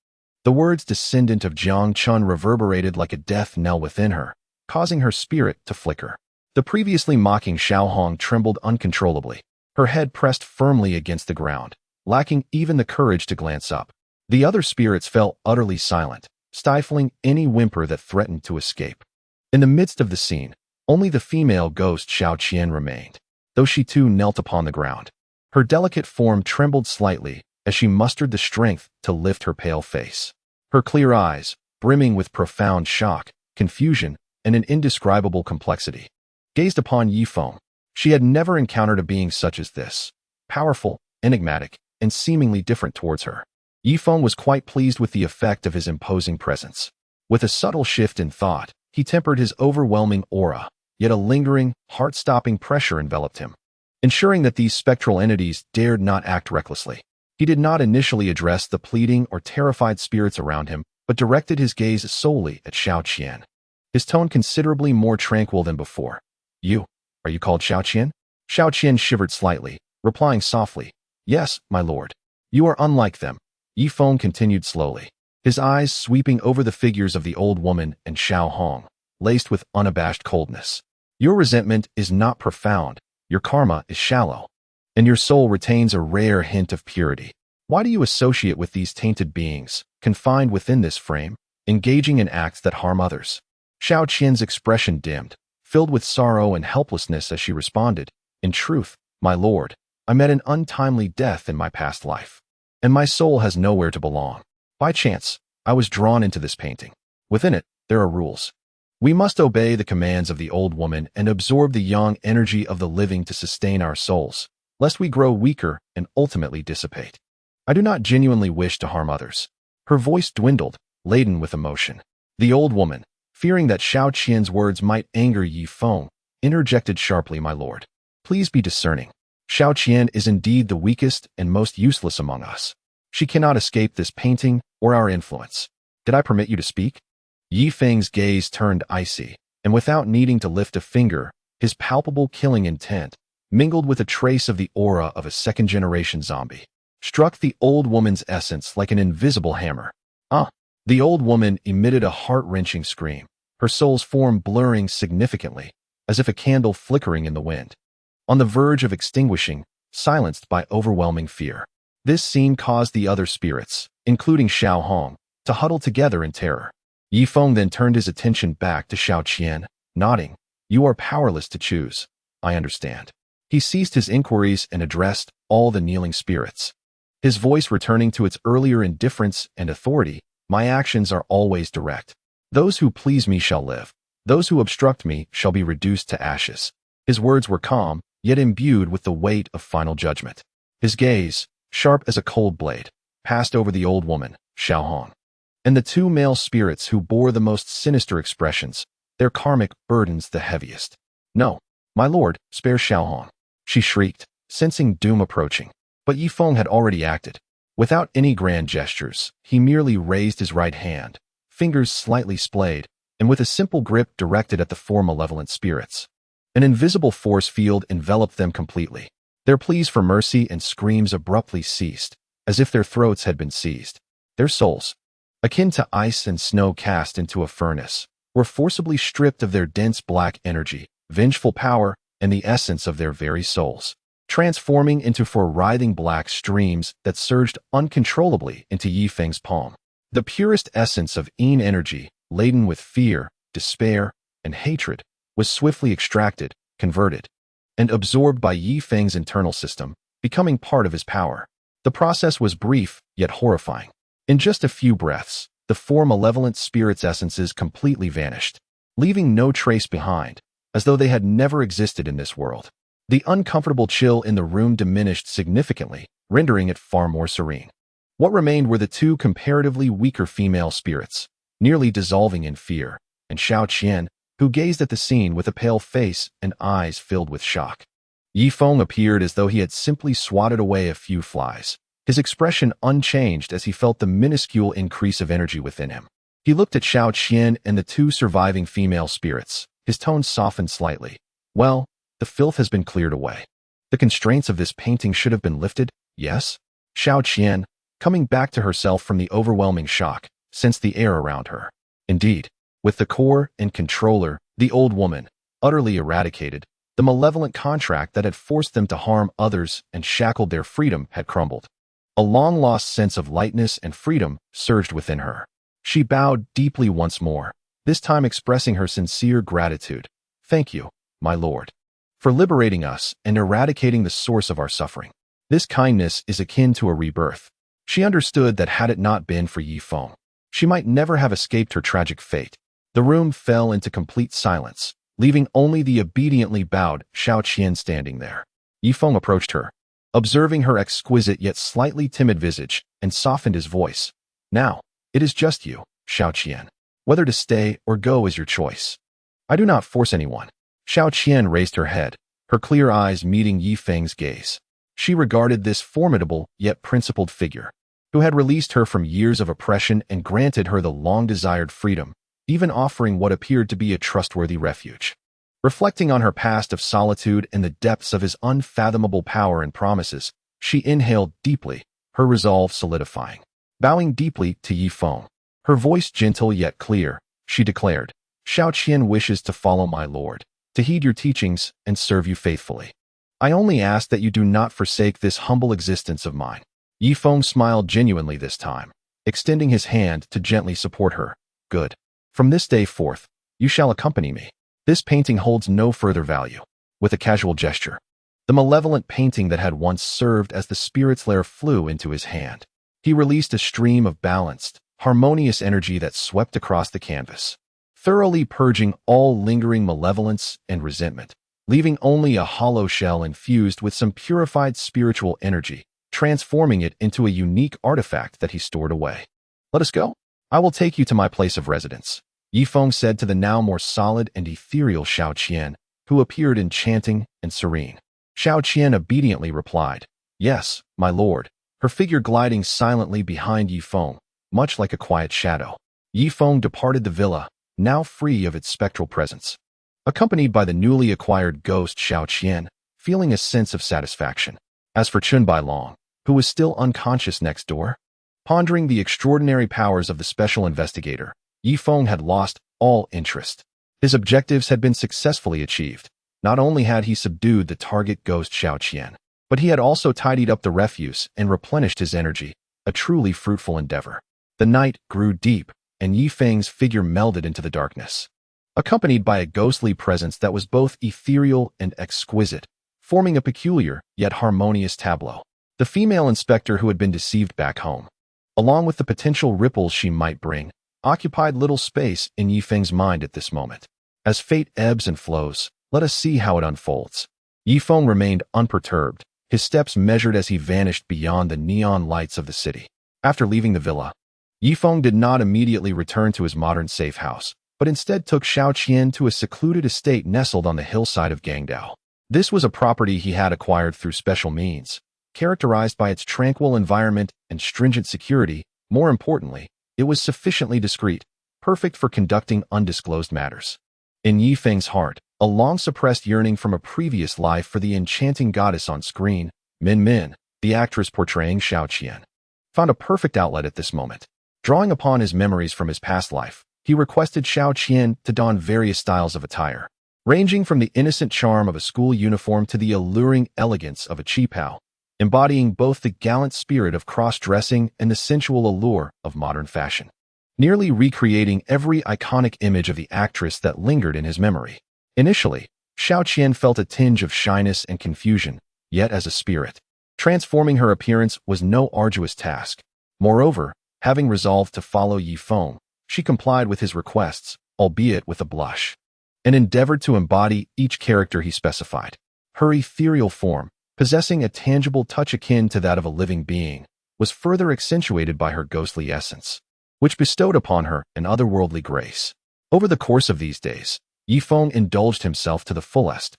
Speaker 1: The words descendant of Jiang Chun reverberated like a death knell within her, causing her spirit to flicker. The previously mocking Xiao Hong trembled uncontrollably, her head pressed firmly against the ground, lacking even the courage to glance up. The other spirits fell utterly silent, stifling any whimper that threatened to escape. In the midst of the scene, only the female ghost Xiao Qian remained, though she too knelt upon the ground. Her delicate form trembled slightly as she mustered the strength to lift her pale face. Her clear eyes, brimming with profound shock, confusion, and an indescribable complexity, gazed upon Ye Feng. She had never encountered a being such as this, powerful, enigmatic, and seemingly different towards her. Ye Feng was quite pleased with the effect of his imposing presence. With a subtle shift in thought, he tempered his overwhelming aura, yet a lingering, heart-stopping pressure enveloped him, ensuring that these spectral entities dared not act recklessly. He did not initially address the pleading or terrified spirits around him, but directed his gaze solely at Xiao Qian, his tone considerably more tranquil than before. Are you called Xiao Qian? Xiao Qian shivered slightly, replying softly, Yes, my lord. You are unlike them. Ye Feng continued slowly, his eyes sweeping over the figures of the old woman and Xiao Hong, laced with unabashed coldness. Your resentment is not profound, your karma is shallow, and your soul retains a rare hint of purity. Why do you associate with these tainted beings, confined within this frame, engaging in acts that harm others? Xiao Qian's expression dimmed, filled with sorrow and helplessness as she responded, In truth, my lord, I met an untimely death in my past life, and my soul has nowhere to belong. By chance, I was drawn into this painting. Within it, there are rules. We must obey the commands of the old woman and absorb the yang energy of the living to sustain our souls, lest we grow weaker and ultimately dissipate. I do not genuinely wish to harm others. Her voice dwindled, laden with emotion. The old woman, fearing that Xiao Qian's words might anger Ye Feng, interjected sharply, My lord, please be discerning. Xiao Qian is indeed the weakest and most useless among us. She cannot escape this painting or our influence. Did I permit you to speak? Ye Feng's gaze turned icy, and without needing to lift a finger, his palpable killing intent, mingled with a trace of the aura of a second-generation zombie, struck the old woman's essence like an invisible hammer. The old woman emitted a heart-wrenching scream, her soul's form blurring significantly, as if a candle flickering in the wind. On the verge of extinguishing, silenced by overwhelming fear. This scene caused the other spirits, including Xiao Hong, to huddle together in terror. Ye Feng then turned his attention back to Xiao Qian, nodding, You are powerless to choose. I understand. He ceased his inquiries and addressed all the kneeling spirits, his voice returning to its earlier indifference and authority. My actions are always direct. Those who please me shall live. Those who obstruct me shall be reduced to ashes. His words were calm, yet imbued with the weight of final judgment. His gaze, sharp as a cold blade, passed over the old woman, Xiao Hong, and the two male spirits who bore the most sinister expressions, their karmic burdens the heaviest. "No, my lord, spare Xiao Hong," she shrieked, sensing doom approaching. But Ye Feng had already acted. Without any grand gestures, he merely raised his right hand, fingers slightly splayed, and with a simple grip directed at the four malevolent spirits. An invisible force field enveloped them completely. Their pleas for mercy and screams abruptly ceased, as if their throats had been seized. Their souls, akin to ice and snow cast into a furnace, were forcibly stripped of their dense black energy, vengeful power, and the essence of their very souls, transforming into four writhing black streams that surged uncontrollably into Ye Feng's palm. The purest essence of Yin energy, laden with fear, despair, and hatred, was swiftly extracted, converted, and absorbed by Ye Feng's internal system, becoming part of his power. The process was brief, yet horrifying. In just a few breaths, the four malevolent spirits' essences completely vanished, leaving no trace behind, as though they had never existed in this world. The uncomfortable chill in the room diminished significantly, rendering it far more serene. What remained were the two comparatively weaker female spirits, nearly dissolving in fear, and Xiao Qian, who gazed at the scene with a pale face and eyes filled with shock. Ye Feng appeared as though he had simply swatted away a few flies, his expression unchanged as he felt the minuscule increase of energy within him. He looked at Xiao Qian and the two surviving female spirits, his tone softened slightly. "Well, the filth has been cleared away. The constraints of this painting should have been lifted, yes?" Xiao Qian, coming back to herself from the overwhelming shock, sensed the air around her. Indeed, with the core and controller, the old woman, utterly eradicated, the malevolent contract that had forced them to harm others and shackled their freedom had crumbled. A long-lost sense of lightness and freedom surged within her. She bowed deeply once more, this time expressing her sincere gratitude. "Thank you, my lord, for liberating us and eradicating the source of our suffering. This kindness is akin to a rebirth." She understood that had it not been for Ye Feng, she might never have escaped her tragic fate. The room fell into complete silence, leaving only the obediently bowed Xiao Qian standing there. Ye Feng approached her, observing her exquisite yet slightly timid visage, and softened his voice. "Now, it is just you, Xiao Qian. Whether to stay or go is your choice. I do not force anyone." Xiao Qian raised her head, her clear eyes meeting Ye Feng's gaze. She regarded this formidable yet principled figure, who had released her from years of oppression and granted her the long-desired freedom, even offering what appeared to be a trustworthy refuge. Reflecting on her past of solitude and the depths of his unfathomable power and promises, she inhaled deeply, her resolve solidifying. Bowing deeply to Ye Feng, her voice gentle yet clear, she declared, "Xiao Qian wishes to follow my lord, to heed your teachings and serve you faithfully. I only ask that you do not forsake this humble existence of mine." Ye Feng smiled genuinely this time, extending his hand to gently support her. "Good. From this day forth, you shall accompany me. This painting holds no further value." With a casual gesture, the malevolent painting that had once served as the spirit's lair flew into his hand. He released a stream of balanced, harmonious energy that swept across the canvas, thoroughly purging all lingering malevolence and resentment, leaving only a hollow shell infused with some purified spiritual energy, transforming it into a unique artifact that he stored away. "Let us go. I will take you to my place of residence," Ye Feng said to the now more solid and ethereal Xiao Qian, who appeared enchanting and serene. Xiao Qian obediently replied, "Yes, my lord," her figure gliding silently behind Ye Feng, much like a quiet shadow. Ye Feng departed the villa, now free of its spectral presence, accompanied by the newly acquired ghost Xiao Qian, feeling a sense of satisfaction. As for Chun Bai Long, who was still unconscious next door, pondering the extraordinary powers of the special investigator, Ye Feng had lost all interest. His objectives had been successfully achieved. Not only had he subdued the target ghost Xiao Qian, but he had also tidied up the refuse and replenished his energy, a truly fruitful endeavor. The night grew deep, and Ye Feng's figure melded into the darkness, accompanied by a ghostly presence that was both ethereal and exquisite, forming a peculiar yet harmonious tableau. The female inspector who had been deceived back home, along with the potential ripples she might bring, occupied little space in Ye Feng's mind at this moment. As fate ebbs and flows, let us see how it unfolds. Ye Feng remained unperturbed, his steps measured as he vanished beyond the neon lights of the city. After leaving the villa, Ye Feng did not immediately return to his modern safe house, but instead took Xiaoqian to a secluded estate nestled on the hillside of Gangdao. This was a property he had acquired through special means, characterized by its tranquil environment and stringent security. More importantly, it was sufficiently discreet, perfect for conducting undisclosed matters. In Ye Feng's heart, a long-suppressed yearning from a previous life for the enchanting goddess on screen, Min Min, the actress portraying Xiaoqian, found a perfect outlet at this moment. Drawing upon his memories from his past life, he requested Xiaoqian to don various styles of attire, ranging from the innocent charm of a school uniform to the alluring elegance of a qipao, embodying both the gallant spirit of cross-dressing and the sensual allure of modern fashion, nearly recreating every iconic image of the actress that lingered in his memory. Initially, Xiaoqian felt a tinge of shyness and confusion, yet as a spirit, transforming her appearance was no arduous task. Moreover, having resolved to follow Ye Feng, she complied with his requests, albeit with a blush, and endeavored to embody each character he specified. Her ethereal form, possessing a tangible touch akin to that of a living being, was further accentuated by her ghostly essence, which bestowed upon her an otherworldly grace. Over the course of these days, Ye Feng indulged himself to the fullest,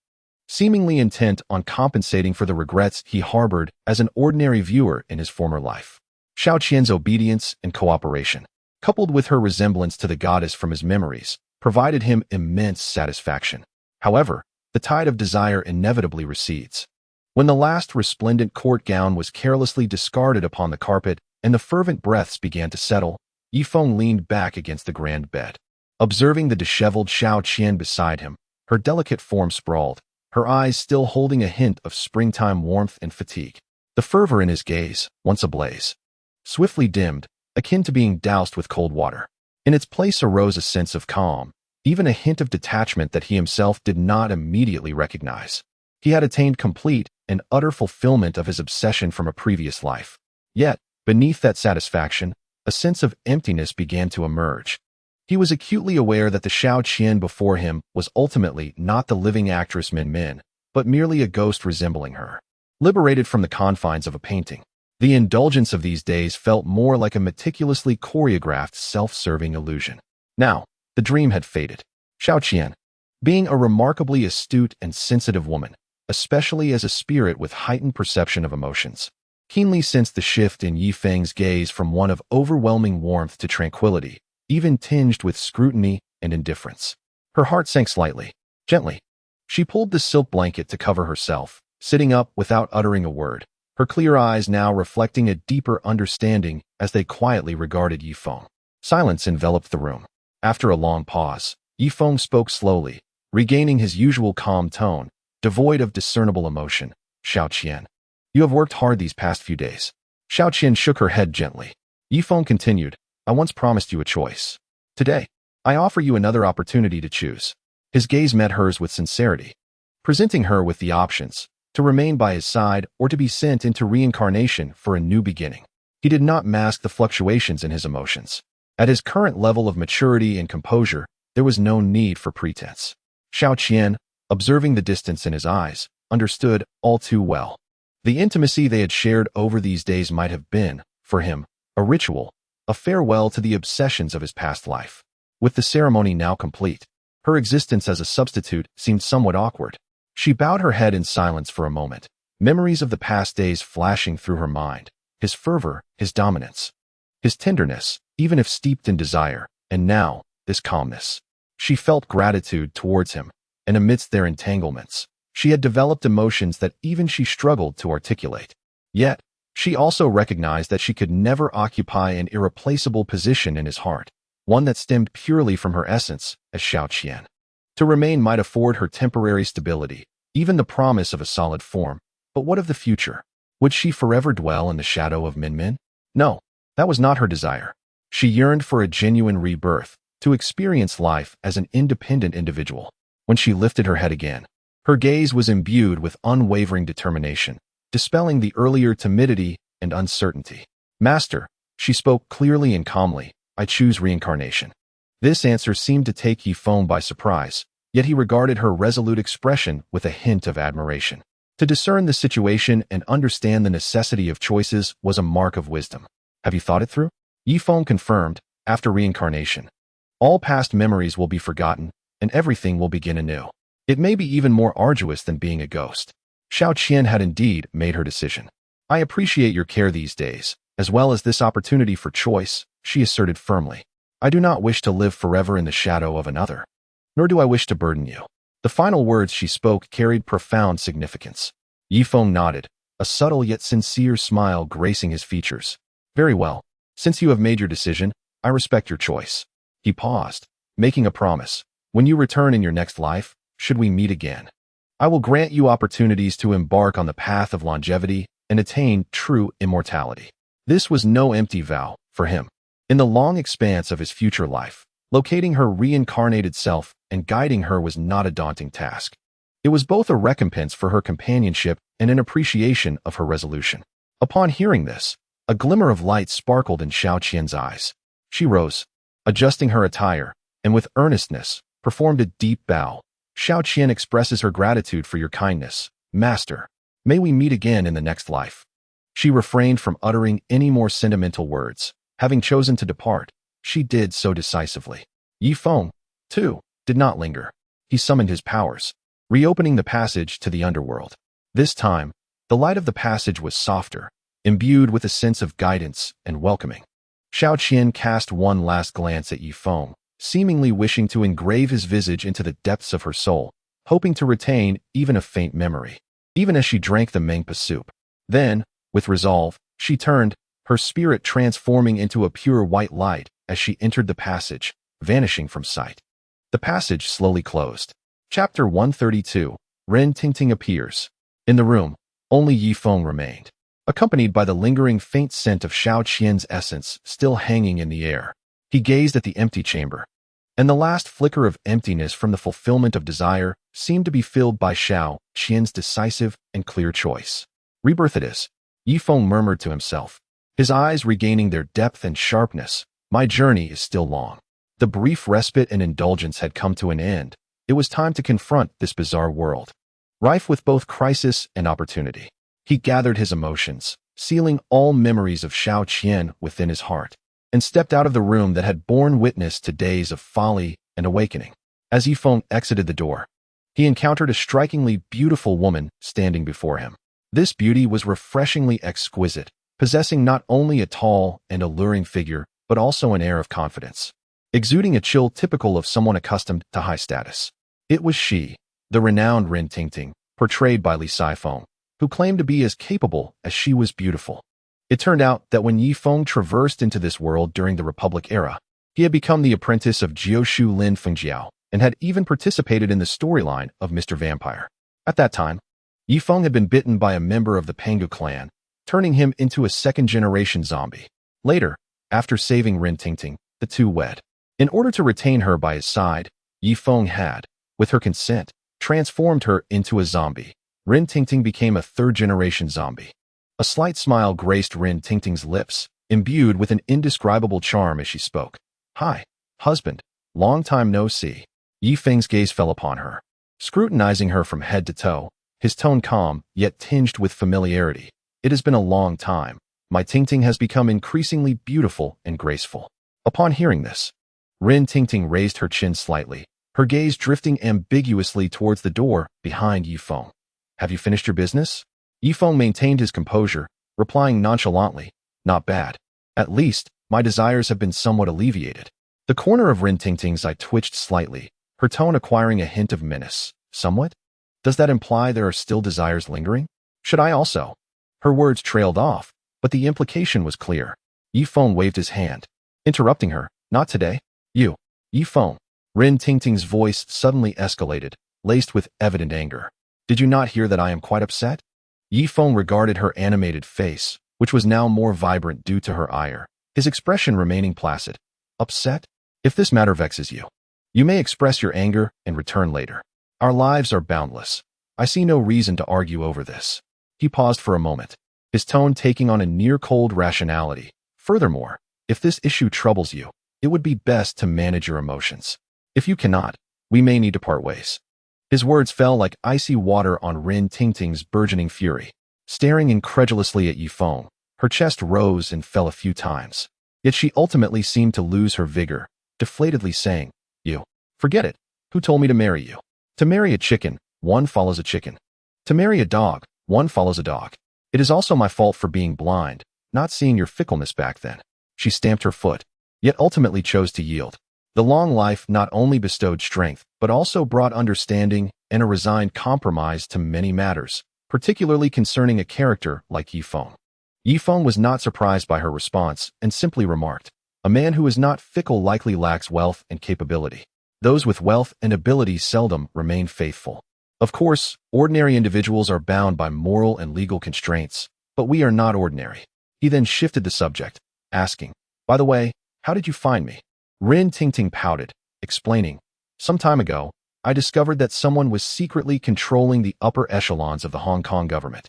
Speaker 1: seemingly intent on compensating for the regrets he harbored as an ordinary viewer in his former life. Xiaoqian's obedience and cooperation, coupled with her resemblance to the goddess from his memories, provided him immense satisfaction. However, the tide of desire inevitably recedes. When the last resplendent court gown was carelessly discarded upon the carpet and the fervent breaths began to settle, Ye Feng leaned back against the grand bed. Observing the disheveled Xiaoqian beside him, her delicate form sprawled, her eyes still holding a hint of springtime warmth and fatigue. The fervor in his gaze, once ablaze, swiftly dimmed, akin to being doused with cold water. In its place arose a sense of calm, even a hint of detachment that he himself did not immediately recognize. He had attained complete and utter fulfillment of his obsession from a previous life. Yet, beneath that satisfaction, a sense of emptiness began to emerge. He was acutely aware that the Xiaoqian before him was ultimately not the living actress Min Min, but merely a ghost resembling her, liberated from the confines of a painting. The indulgence of these days felt more like a meticulously choreographed self-serving illusion. Now, the dream had faded. Xiaoqian, being a remarkably astute and sensitive woman, especially as a spirit with heightened perception of emotions, keenly sensed the shift in Ye Feng's gaze from one of overwhelming warmth to tranquility, even tinged with scrutiny and indifference. Her heart sank slightly. Gently, she pulled the silk blanket to cover herself, sitting up without uttering a word, her clear eyes now reflecting a deeper understanding as they quietly regarded Ye Feng. Silence enveloped the room. After a long pause, Ye Feng spoke slowly, regaining his usual calm tone, devoid of discernible emotion. Xiaoqian, you have worked hard these past few days. Xiaoqian shook her head gently. Ye Feng continued, I once promised you a choice. Today, I offer you another opportunity to choose. His gaze met hers with sincerity, presenting her with the options, to remain by his side or to be sent into reincarnation for a new beginning. He did not mask the fluctuations in his emotions. At his current level of maturity and composure, there was no need for pretense. Xiaoqian, observing the distance in his eyes, understood all too well. The intimacy they had shared over these days might have been, for him, a ritual, a farewell to the obsessions of his past life. With the ceremony now complete, her existence as a substitute seemed somewhat awkward. She bowed her head in silence for a moment, memories of the past days flashing through her mind, his fervor, his dominance, his tenderness, even if steeped in desire, and now, this calmness. She felt gratitude towards him, and amidst their entanglements, she had developed emotions that even she struggled to articulate. Yet, she also recognized that she could never occupy an irreplaceable position in his heart, one that stemmed purely from her essence as Xiaoqian. To remain might afford her temporary stability, even the promise of a solid form, but what of the future? Would she forever dwell in the shadow of Min Min? No, that was not her desire. She yearned for a genuine rebirth, to experience life as an independent individual. When she lifted her head again, her gaze was imbued with unwavering determination, dispelling the earlier timidity and uncertainty. Master, she spoke clearly and calmly, I choose reincarnation. This answer seemed to take Ye Feng by surprise, yet he regarded her resolute expression with a hint of admiration. To discern the situation and understand the necessity of choices was a mark of wisdom. Have you thought it through? Ye Feng confirmed, after reincarnation. All past memories will be forgotten, and everything will begin anew. It may be even more arduous than being a ghost. Xiao Qian had indeed made her decision. I appreciate your care these days, as well as this opportunity for choice, she asserted firmly. I do not wish to live forever in the shadow of another. Nor do I wish to burden you. The final words she spoke carried profound significance. Ye Feng nodded, a subtle yet sincere smile gracing his features. Very well. Since you have made your decision, I respect your choice. He paused, making a promise. When you return in your next life, should we meet again, I will grant you opportunities to embark on the path of longevity and attain true immortality. This was no empty vow for him. In the long expanse of his future life, locating her reincarnated self and guiding her was not a daunting task. It was both a recompense for her companionship and an appreciation of her resolution. Upon hearing this, a glimmer of light sparkled in Xiao Qian's eyes. She rose, adjusting her attire, and with earnestness, performed a deep bow. Xiao Qian expresses her gratitude for your kindness, Master. May we meet again in the next life. She refrained from uttering any more sentimental words. Having chosen to depart, she did so decisively. Ye Feng, too, did not linger. He summoned his powers, reopening the passage to the underworld. This time, the light of the passage was softer, imbued with a sense of guidance and welcoming. Xiao Qian cast one last glance at Ye Feng, seemingly wishing to engrave his visage into the depths of her soul, hoping to retain even a faint memory, even as she drank the mangpa soup. Then, with resolve, she turned, her spirit transforming into a pure white light as she entered the passage, vanishing from sight. The passage slowly closed. Chapter 132, Ren Tingting appears. In the room, only Ye Feng remained, accompanied by the lingering faint scent of Xiao Qian's essence still hanging in the air. He gazed at the empty chamber, and the last flicker of emptiness from the fulfillment of desire seemed to be filled by Xiao Qian's decisive and clear choice. Rebirth it is, Ye Feng murmured to himself, his eyes regaining their depth and sharpness. My journey is still long. The brief respite and indulgence had come to an end. It was time to confront this bizarre world, rife with both crisis and opportunity. He gathered his emotions, sealing all memories of Xiao Qian within his heart, and stepped out of the room that had borne witness to days of folly and awakening. As Ye Feng exited the door, he encountered a strikingly beautiful woman standing before him. This beauty was refreshingly exquisite, possessing not only a tall and alluring figure, but also an air of confidence, exuding a chill typical of someone accustomed to high status. It was she, the renowned Ren Tingting, portrayed by Li Saifeng, who claimed to be as capable as she was beautiful. It turned out that when Ye Feng traversed into this world during the Republic era, he had become the apprentice of Jioshu Lin Fengjiao and had even participated in the storyline of Mr. Vampire. At that time, Ye Feng had been bitten by a member of the Pangu clan, turning him into a second-generation zombie. Later, after saving Ren Tingting, the two wed. In order to retain her by his side, Ye Feng had, with her consent, transformed her into a zombie. Ren Tingting became a third-generation zombie. A slight smile graced Ren Tingting's lips, imbued with an indescribable charm as she spoke. Hi, husband. Long time no see. Ye Feng's gaze fell upon her, scrutinizing her from head to toe, his tone calm, yet tinged with familiarity. It has been a long time. My Tingting has become increasingly beautiful and graceful. Upon hearing this, Ren Tingting raised her chin slightly, her gaze drifting ambiguously towards the door behind Ye Feng. Have you finished your business? Ye Feng maintained his composure, replying nonchalantly, not bad. At least, my desires have been somewhat alleviated. The corner of Ren Tingting's eye twitched slightly, her tone acquiring a hint of menace. Somewhat? Does that imply there are still desires lingering? Should I also? Her words trailed off, but the implication was clear. Ye Feng waved his hand, interrupting her. Not today. You. Ye Feng. Ren Tingting's voice suddenly escalated, laced with evident anger. Did you not hear that I am quite upset? Ye Feng regarded her animated face, which was now more vibrant due to her ire, his expression remaining placid. Upset? If this matter vexes you, you may express your anger and return later. Our lives are boundless. I see no reason to argue over this. He paused for a moment, his tone taking on a near-cold rationality. Furthermore, if this issue troubles you, it would be best to manage your emotions. If you cannot, We may need to part ways. His words fell like icy water on Rin Tingting's burgeoning fury. Staring incredulously at Ye Feng, her chest rose and fell a few times. Yet she ultimately seemed to lose her vigor, deflatedly saying, "You. Forget it. Who told me to marry you? To marry a chicken, one follows a chicken. To marry a dog, one follows a dog. It is also my fault for being blind, not seeing your fickleness back then." She stamped her foot, yet ultimately chose to yield. The long life not only bestowed strength, but also brought understanding and a resigned compromise to many matters, particularly concerning a character like Ye Feng. Ye Feng was not surprised by her response and simply remarked, "A man who is not fickle likely lacks wealth and capability. Those with wealth and ability seldom remain faithful. Of course, ordinary individuals are bound by moral and legal constraints, but we are not ordinary." He then shifted the subject, asking, "By the way, how did you find me?" Rin Tingting pouted, explaining, "Some time ago, I discovered that someone was secretly controlling the upper echelons of the Hong Kong government,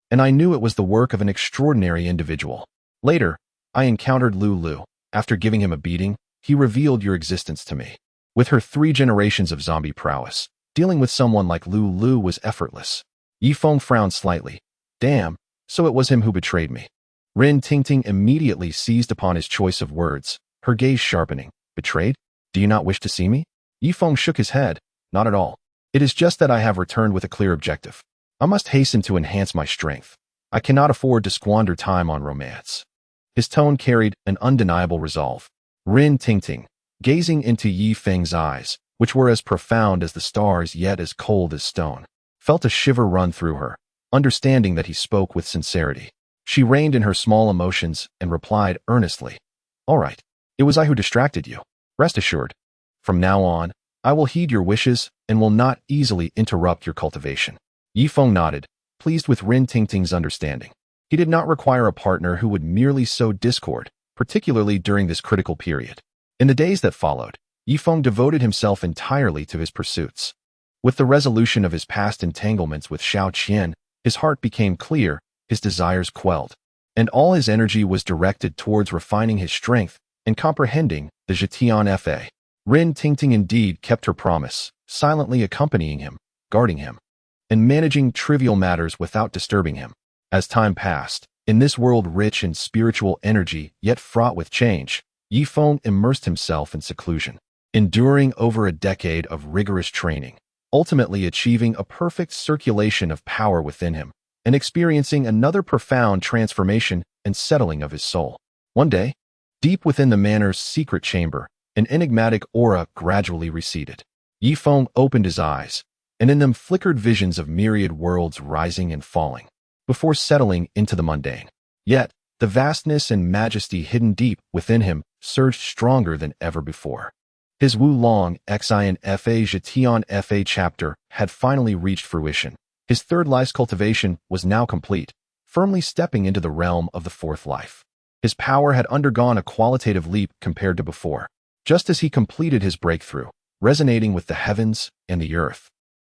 Speaker 1: and I knew it was the work of an extraordinary individual. Later, I encountered Lu. After giving him a beating, he revealed your existence to me. With her 3 generations of zombie prowess, dealing with someone like Lu was effortless." Ye Feng frowned slightly. "Damn, so it was him who betrayed me." Rin Tingting immediately seized upon his choice of words, her gaze sharpening. "Betrayed? Do you not wish to see me?" Ye Feng shook his head. "Not at all. It is just that I have returned with a clear objective. I must hasten to enhance my strength. I cannot afford to squander time on romance." His tone carried an undeniable resolve. Rin Tingting, gazing into Ye Feng's eyes, which were as profound as the stars yet as cold as stone, felt a shiver run through her, understanding that he spoke with sincerity. She reined in her small emotions and replied earnestly, "All right. It was I who distracted you. Rest assured. From now on, I will heed your wishes and will not easily interrupt your cultivation." Ye Feng nodded, pleased with Rin Tingting's understanding. He did not require a partner who would merely sow discord, particularly during this critical period. In the days that followed, Ye Feng devoted himself entirely to his pursuits. With the resolution of his past entanglements with Shao Qian, his heart became clear, his desires quelled, and all his energy was directed towards refining his strength and comprehending the Zhetian Fa. Rin Tingting indeed kept her promise, silently accompanying him, guarding him, and managing trivial matters without disturbing him. As time passed, in this world rich in spiritual energy yet fraught with change, Ye Feng immersed himself in seclusion, enduring over a decade of rigorous training, ultimately achieving a perfect circulation of power within him, and experiencing another profound transformation and settling of his soul. One day, deep within the manor's secret chamber, an enigmatic aura gradually receded. Ye Feng opened his eyes, and in them flickered visions of myriad worlds rising and falling, before settling into the mundane. Yet, the vastness and majesty hidden deep within him surged stronger than ever before. His Wulong Xian Fa Zhetian Fa chapter had finally reached fruition. His third life's cultivation was now complete, firmly stepping into the realm of the fourth life. His power had undergone a qualitative leap compared to before, just as he completed his breakthrough, resonating with the heavens and the earth.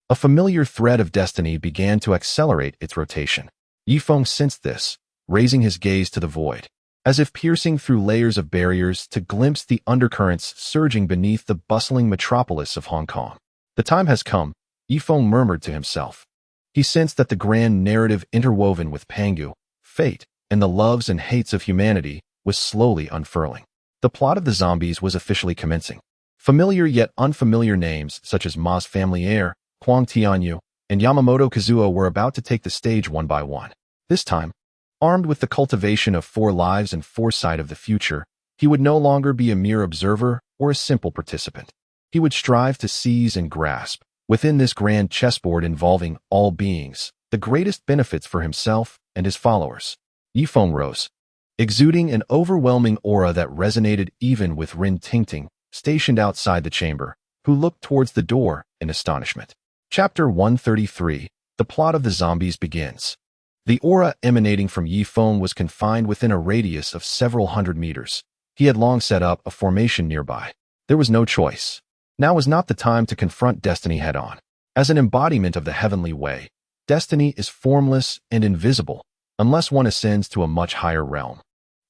Speaker 1: A familiar thread of destiny began to accelerate its rotation. Ye Feng sensed this, raising his gaze to the void, as if piercing through layers of barriers to glimpse the undercurrents surging beneath the bustling metropolis of Hong Kong. "The time has come," Ye Feng murmured to himself. He sensed that the grand narrative interwoven with Pangu, fate, and the loves and hates of humanity was slowly unfurling. The plot of the zombies was officially commencing. Familiar yet unfamiliar names such as Ma's family heir, Huang Tianyu, and Yamamoto Kazuo were about to take the stage one by one. This time, armed with the cultivation of 4 lives and foresight of the future, he would no longer be a mere observer or a simple participant. He would strive to seize and grasp, within this grand chessboard involving all beings, the greatest benefits for himself and his followers. Ye Feng rose, exuding an overwhelming aura that resonated even with Rin Tingting, stationed outside the chamber, who looked towards the door in astonishment. Chapter 133, The Plot of the Zombies begins. The aura emanating from Ye Feng was confined within a radius of several hundred meters. He had long set up a formation nearby. There was no choice. Now was not the time to confront destiny head-on. As an embodiment of the heavenly way, destiny is formless and invisible, unless one ascends to a much higher realm.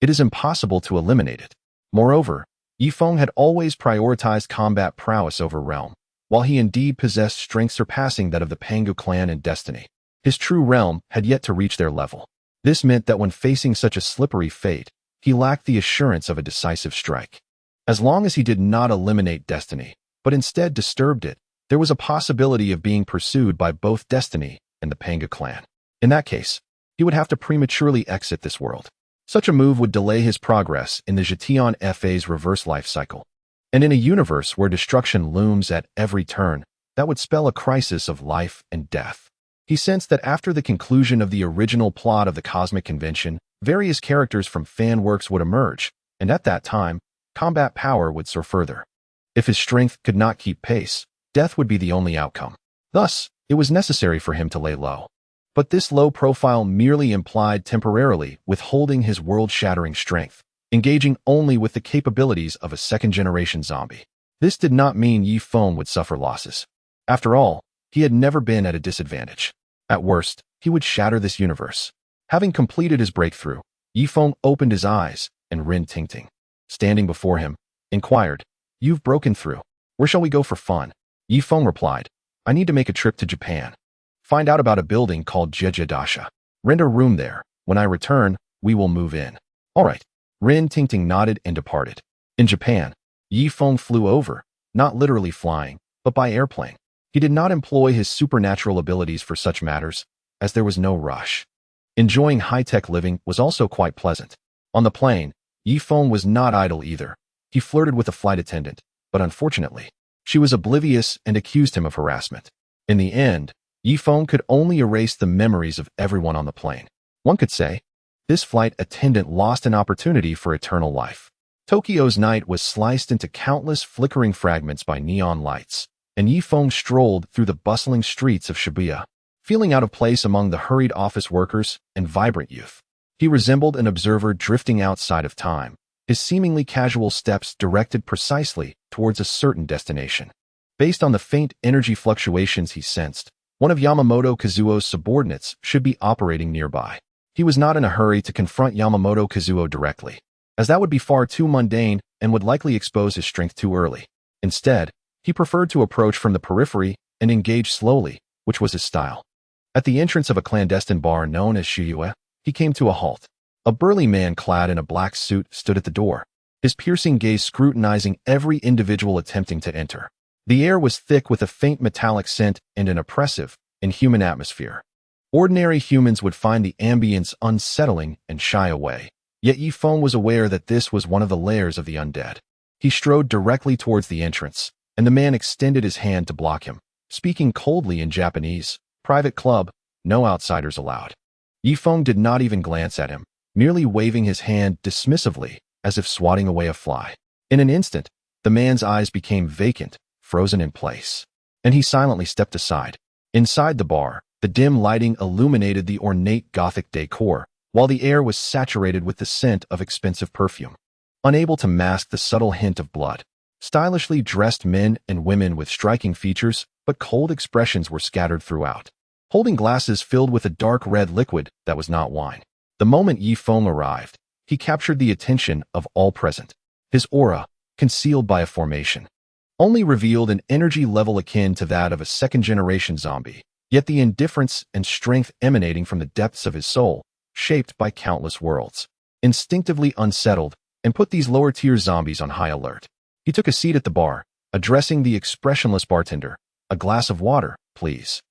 Speaker 1: It is impossible to eliminate it. Moreover, Ye Feng had always prioritized combat prowess over realm, while he indeed possessed strength surpassing that of the Pangu clan and destiny, his true realm had yet to reach their level. This meant that when facing such a slippery fate, he lacked the assurance of a decisive strike. As long as he did not eliminate destiny, but instead disturbed it, there was a possibility of being pursued by both destiny and the Pangu clan. In that case, he would have to prematurely exit this world. Such a move would delay his progress in the Jetian FA's reverse life cycle. And in a universe where destruction looms at every turn, that would spell a crisis of life and death. He sensed that after the conclusion of the original plot of the Cosmic Convention, various characters from fan works would emerge, and at that time, combat power would soar further. If his strength could not keep pace, death would be the only outcome. Thus, it was necessary for him to lay low. But this low profile merely implied temporarily withholding his world-shattering strength, engaging only with the capabilities of a second-generation zombie. This did not mean Ye Feng would suffer losses. After all, he had never been at a disadvantage. At worst, he would shatter this universe. Having completed his breakthrough, Ye Feng opened his eyes, and Rin Tingting, standing before him, inquired, "You've broken through. Where shall we go for fun?" Ye Feng replied, "I need to make a trip to Japan. Find out about a building called Jejidasha. Rent a room there. When I return, we will move in." "All right." Rin Tingting nodded and departed. In Japan, Ye Feng flew over, not literally flying, but by airplane. He did not employ his supernatural abilities for such matters, as there was no rush. Enjoying high-tech living was also quite pleasant. On the plane, Ye Feng was not idle either. He flirted with a flight attendant, but unfortunately, she was oblivious and accused him of harassment. In the end, Ye Feng could only erase the memories of everyone on the plane. One could say, this flight attendant lost an opportunity for eternal life. Tokyo's night was sliced into countless flickering fragments by neon lights, and Ye Feng strolled through the bustling streets of Shibuya, feeling out of place among the hurried office workers and vibrant youth. He resembled an observer drifting outside of time, his seemingly casual steps directed precisely towards a certain destination. Based on the faint energy fluctuations he sensed, one of Yamamoto Kazuo's subordinates should be operating nearby. He was not in a hurry to confront Yamamoto Kazuo directly, as that would be far too mundane and would likely expose his strength too early. Instead, he preferred to approach from the periphery and engage slowly, which was his style. At the entrance of a clandestine bar known as Shiyue, he came to a halt. A burly man clad in a black suit stood at the door, his piercing gaze scrutinizing every individual attempting to enter. The air was thick with a faint metallic scent and an oppressive, inhuman atmosphere. Ordinary humans would find the ambience unsettling and shy away, yet Ye Feng was aware that this was one of the lairs of the undead. He strode directly towards the entrance, and the man extended his hand to block him, speaking coldly in Japanese, "Private club, no outsiders allowed." Ye Feng did not even glance at him, merely waving his hand dismissively, as if swatting away a fly. In an instant, the man's eyes became vacant, frozen in place, and he silently stepped aside. Inside the bar, the dim lighting illuminated the ornate Gothic decor, while the air was saturated with the scent of expensive perfume. Unable to mask the subtle hint of blood, stylishly dressed men and women with striking features but cold expressions were scattered throughout, holding glasses filled with a dark red liquid that was not wine. The moment Ye Feng arrived, he captured the attention of all present. His aura, concealed by a formation, only revealed an energy level akin to that of a second-generation zombie, yet the indifference and strength emanating from the depths of his soul, shaped by countless worlds, instinctively unsettled and put these lower-tier zombies on high alert. He took a seat at the bar, addressing the expressionless bartender. "A glass of water, please."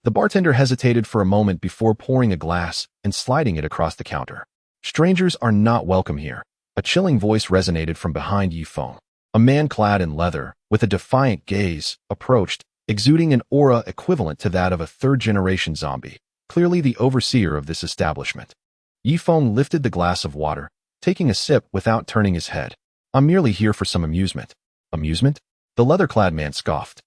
Speaker 1: The bartender hesitated for a moment before pouring a glass and sliding it across the counter. "Strangers are not welcome here." A chilling voice resonated from behind Ye Feng. A man clad in leather, with a defiant gaze, approached, exuding an aura equivalent to that of a third-generation zombie, clearly the overseer of this establishment. Ye Feng lifted the glass of water, taking a sip without turning his head. "I'm merely here for some amusement." "Amusement?" The leather-clad man scoffed,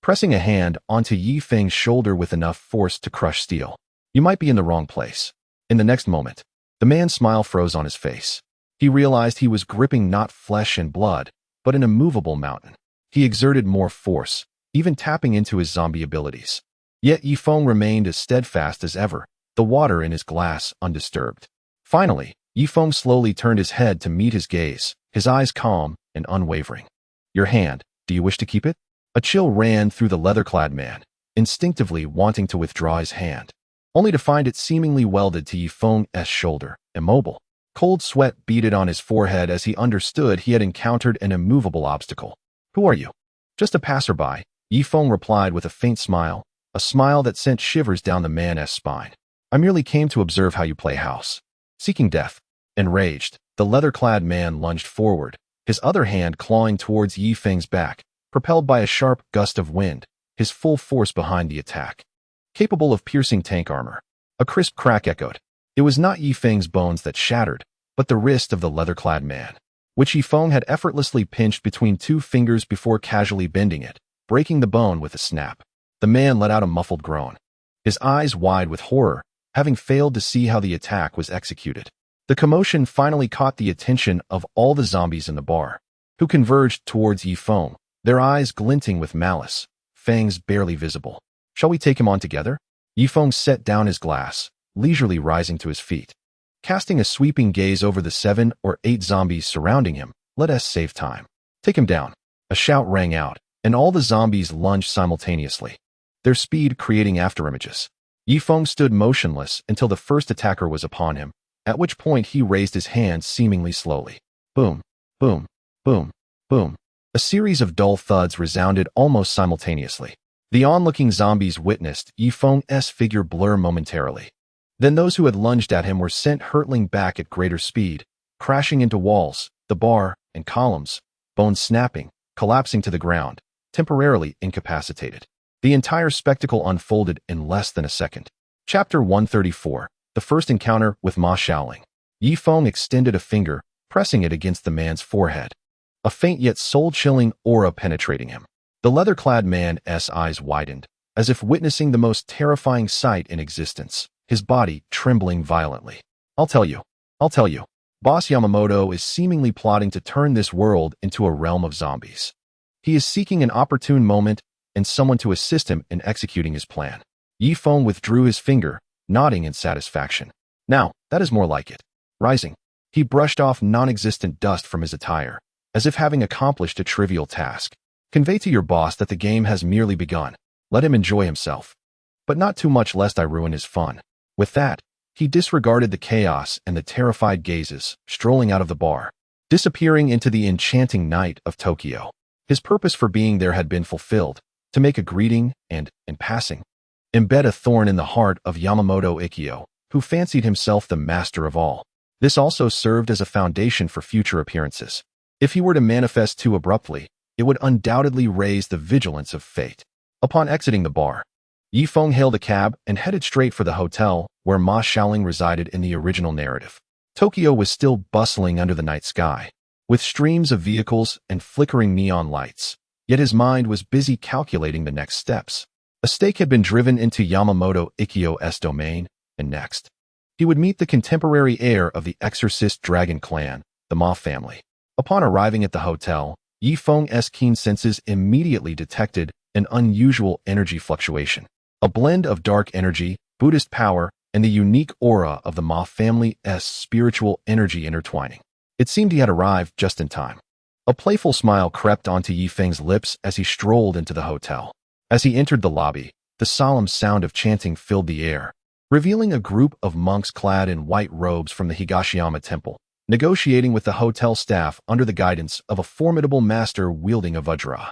Speaker 1: pressing a hand onto Ye Feng's shoulder with enough force to crush steel. "You might be in the wrong place." In the next moment, the man's smile froze on his face. He realized he was gripping not flesh and blood, but an immovable mountain. He exerted more force, even tapping into his zombie abilities. Yet Ye Feng remained as steadfast as ever, the water in his glass undisturbed. Finally, Ye Feng slowly turned his head to meet his gaze, his eyes calm and unwavering. "Your hand, do you wish to keep it?" A chill ran through the leather-clad man, instinctively wanting to withdraw his hand, only to find it seemingly welded to Ye Feng's shoulder, immobile. Cold sweat beaded on his forehead as he understood he had encountered an immovable obstacle. "Who are you?" "Just a passerby," Ye Feng replied with a faint smile, a smile that sent shivers down the man's spine. "I merely came to observe how you play house." Seeking death. Enraged, the leather-clad man lunged forward, his other hand clawing towards Ye Feng's back, propelled by a sharp gust of wind, his full force behind the attack. Capable of piercing tank armor. A crisp crack echoed. It was not Ye Feng's bones that shattered, but the wrist of the leather-clad man, which Ye Feng had effortlessly pinched between two fingers before casually bending it, breaking the bone with a snap. The man let out a muffled groan, his eyes wide with horror, having failed to see how the attack was executed. The commotion finally caught the attention of all the zombies in the bar, who converged towards Ye Feng, their eyes glinting with malice, fangs barely visible. "Shall we take him on together?" Ye Feng set down his glass, leisurely rising to his feet. Casting a sweeping gaze over the 7 or 8 zombies surrounding him, "Let us save time. Take him down." A shout rang out, and all the zombies lunged simultaneously, their speed creating afterimages. Ye Feng stood motionless until the first attacker was upon him, at which point he raised his hands seemingly slowly. Boom, boom, boom, boom. A series of dull thuds resounded almost simultaneously. The onlooking zombies witnessed Ye Feng's figure blur momentarily. Then those who had lunged at him were sent hurtling back at greater speed, crashing into walls, the bar, and columns, bones snapping, collapsing to the ground, temporarily incapacitated. The entire spectacle unfolded in less than a second. Chapter 134, The First Encounter with Ma Shaoling. Ye Feng extended a finger, pressing it against the man's forehead, a faint yet soul-chilling aura penetrating him. The leather-clad man's eyes widened, as if witnessing the most terrifying sight in existence, his body trembling violently. I'll tell you. Boss Yamamoto is seemingly plotting to turn this world into a realm of zombies. He is seeking an opportune moment and someone to assist him in executing his plan. Ye Feng withdrew his finger, nodding in satisfaction. Now, that is more like it. Rising, he brushed off non-existent dust from his attire, as if having accomplished a trivial task. Convey to your boss that the game has merely begun. Let him enjoy himself. But not too much lest I ruin his fun. With that, he disregarded the chaos and the terrified gazes, strolling out of the bar, disappearing into the enchanting night of Tokyo. His purpose for being there had been fulfilled, to make a greeting and, in passing, embed a thorn in the heart of Yamamoto Ikkyo, who fancied himself the master of all. This also served as a foundation for future appearances. If he were to manifest too abruptly, it would undoubtedly raise the vigilance of fate. Upon exiting the bar, Ye Feng hailed a cab and headed straight for the hotel where Ma Shaoling resided in the original narrative. Tokyo was still bustling under the night sky, with streams of vehicles and flickering neon lights, yet his mind was busy calculating the next steps. A stake had been driven into Yamamoto Ikkyo's domain, and next, he would meet the contemporary heir of the exorcist dragon clan, the Ma family. Upon arriving at the hotel, Ye Feng's keen senses immediately detected an unusual energy fluctuation. A blend of dark energy, Buddhist power, and the unique aura of the Ma family's spiritual energy intertwining. It seemed he had arrived just in time. A playful smile crept onto Ye Feng's lips as he strolled into the hotel. As he entered the lobby, the solemn sound of chanting filled the air, revealing a group of monks clad in white robes from the Higashiyama temple, negotiating with the hotel staff under the guidance of a formidable master wielding a vajra.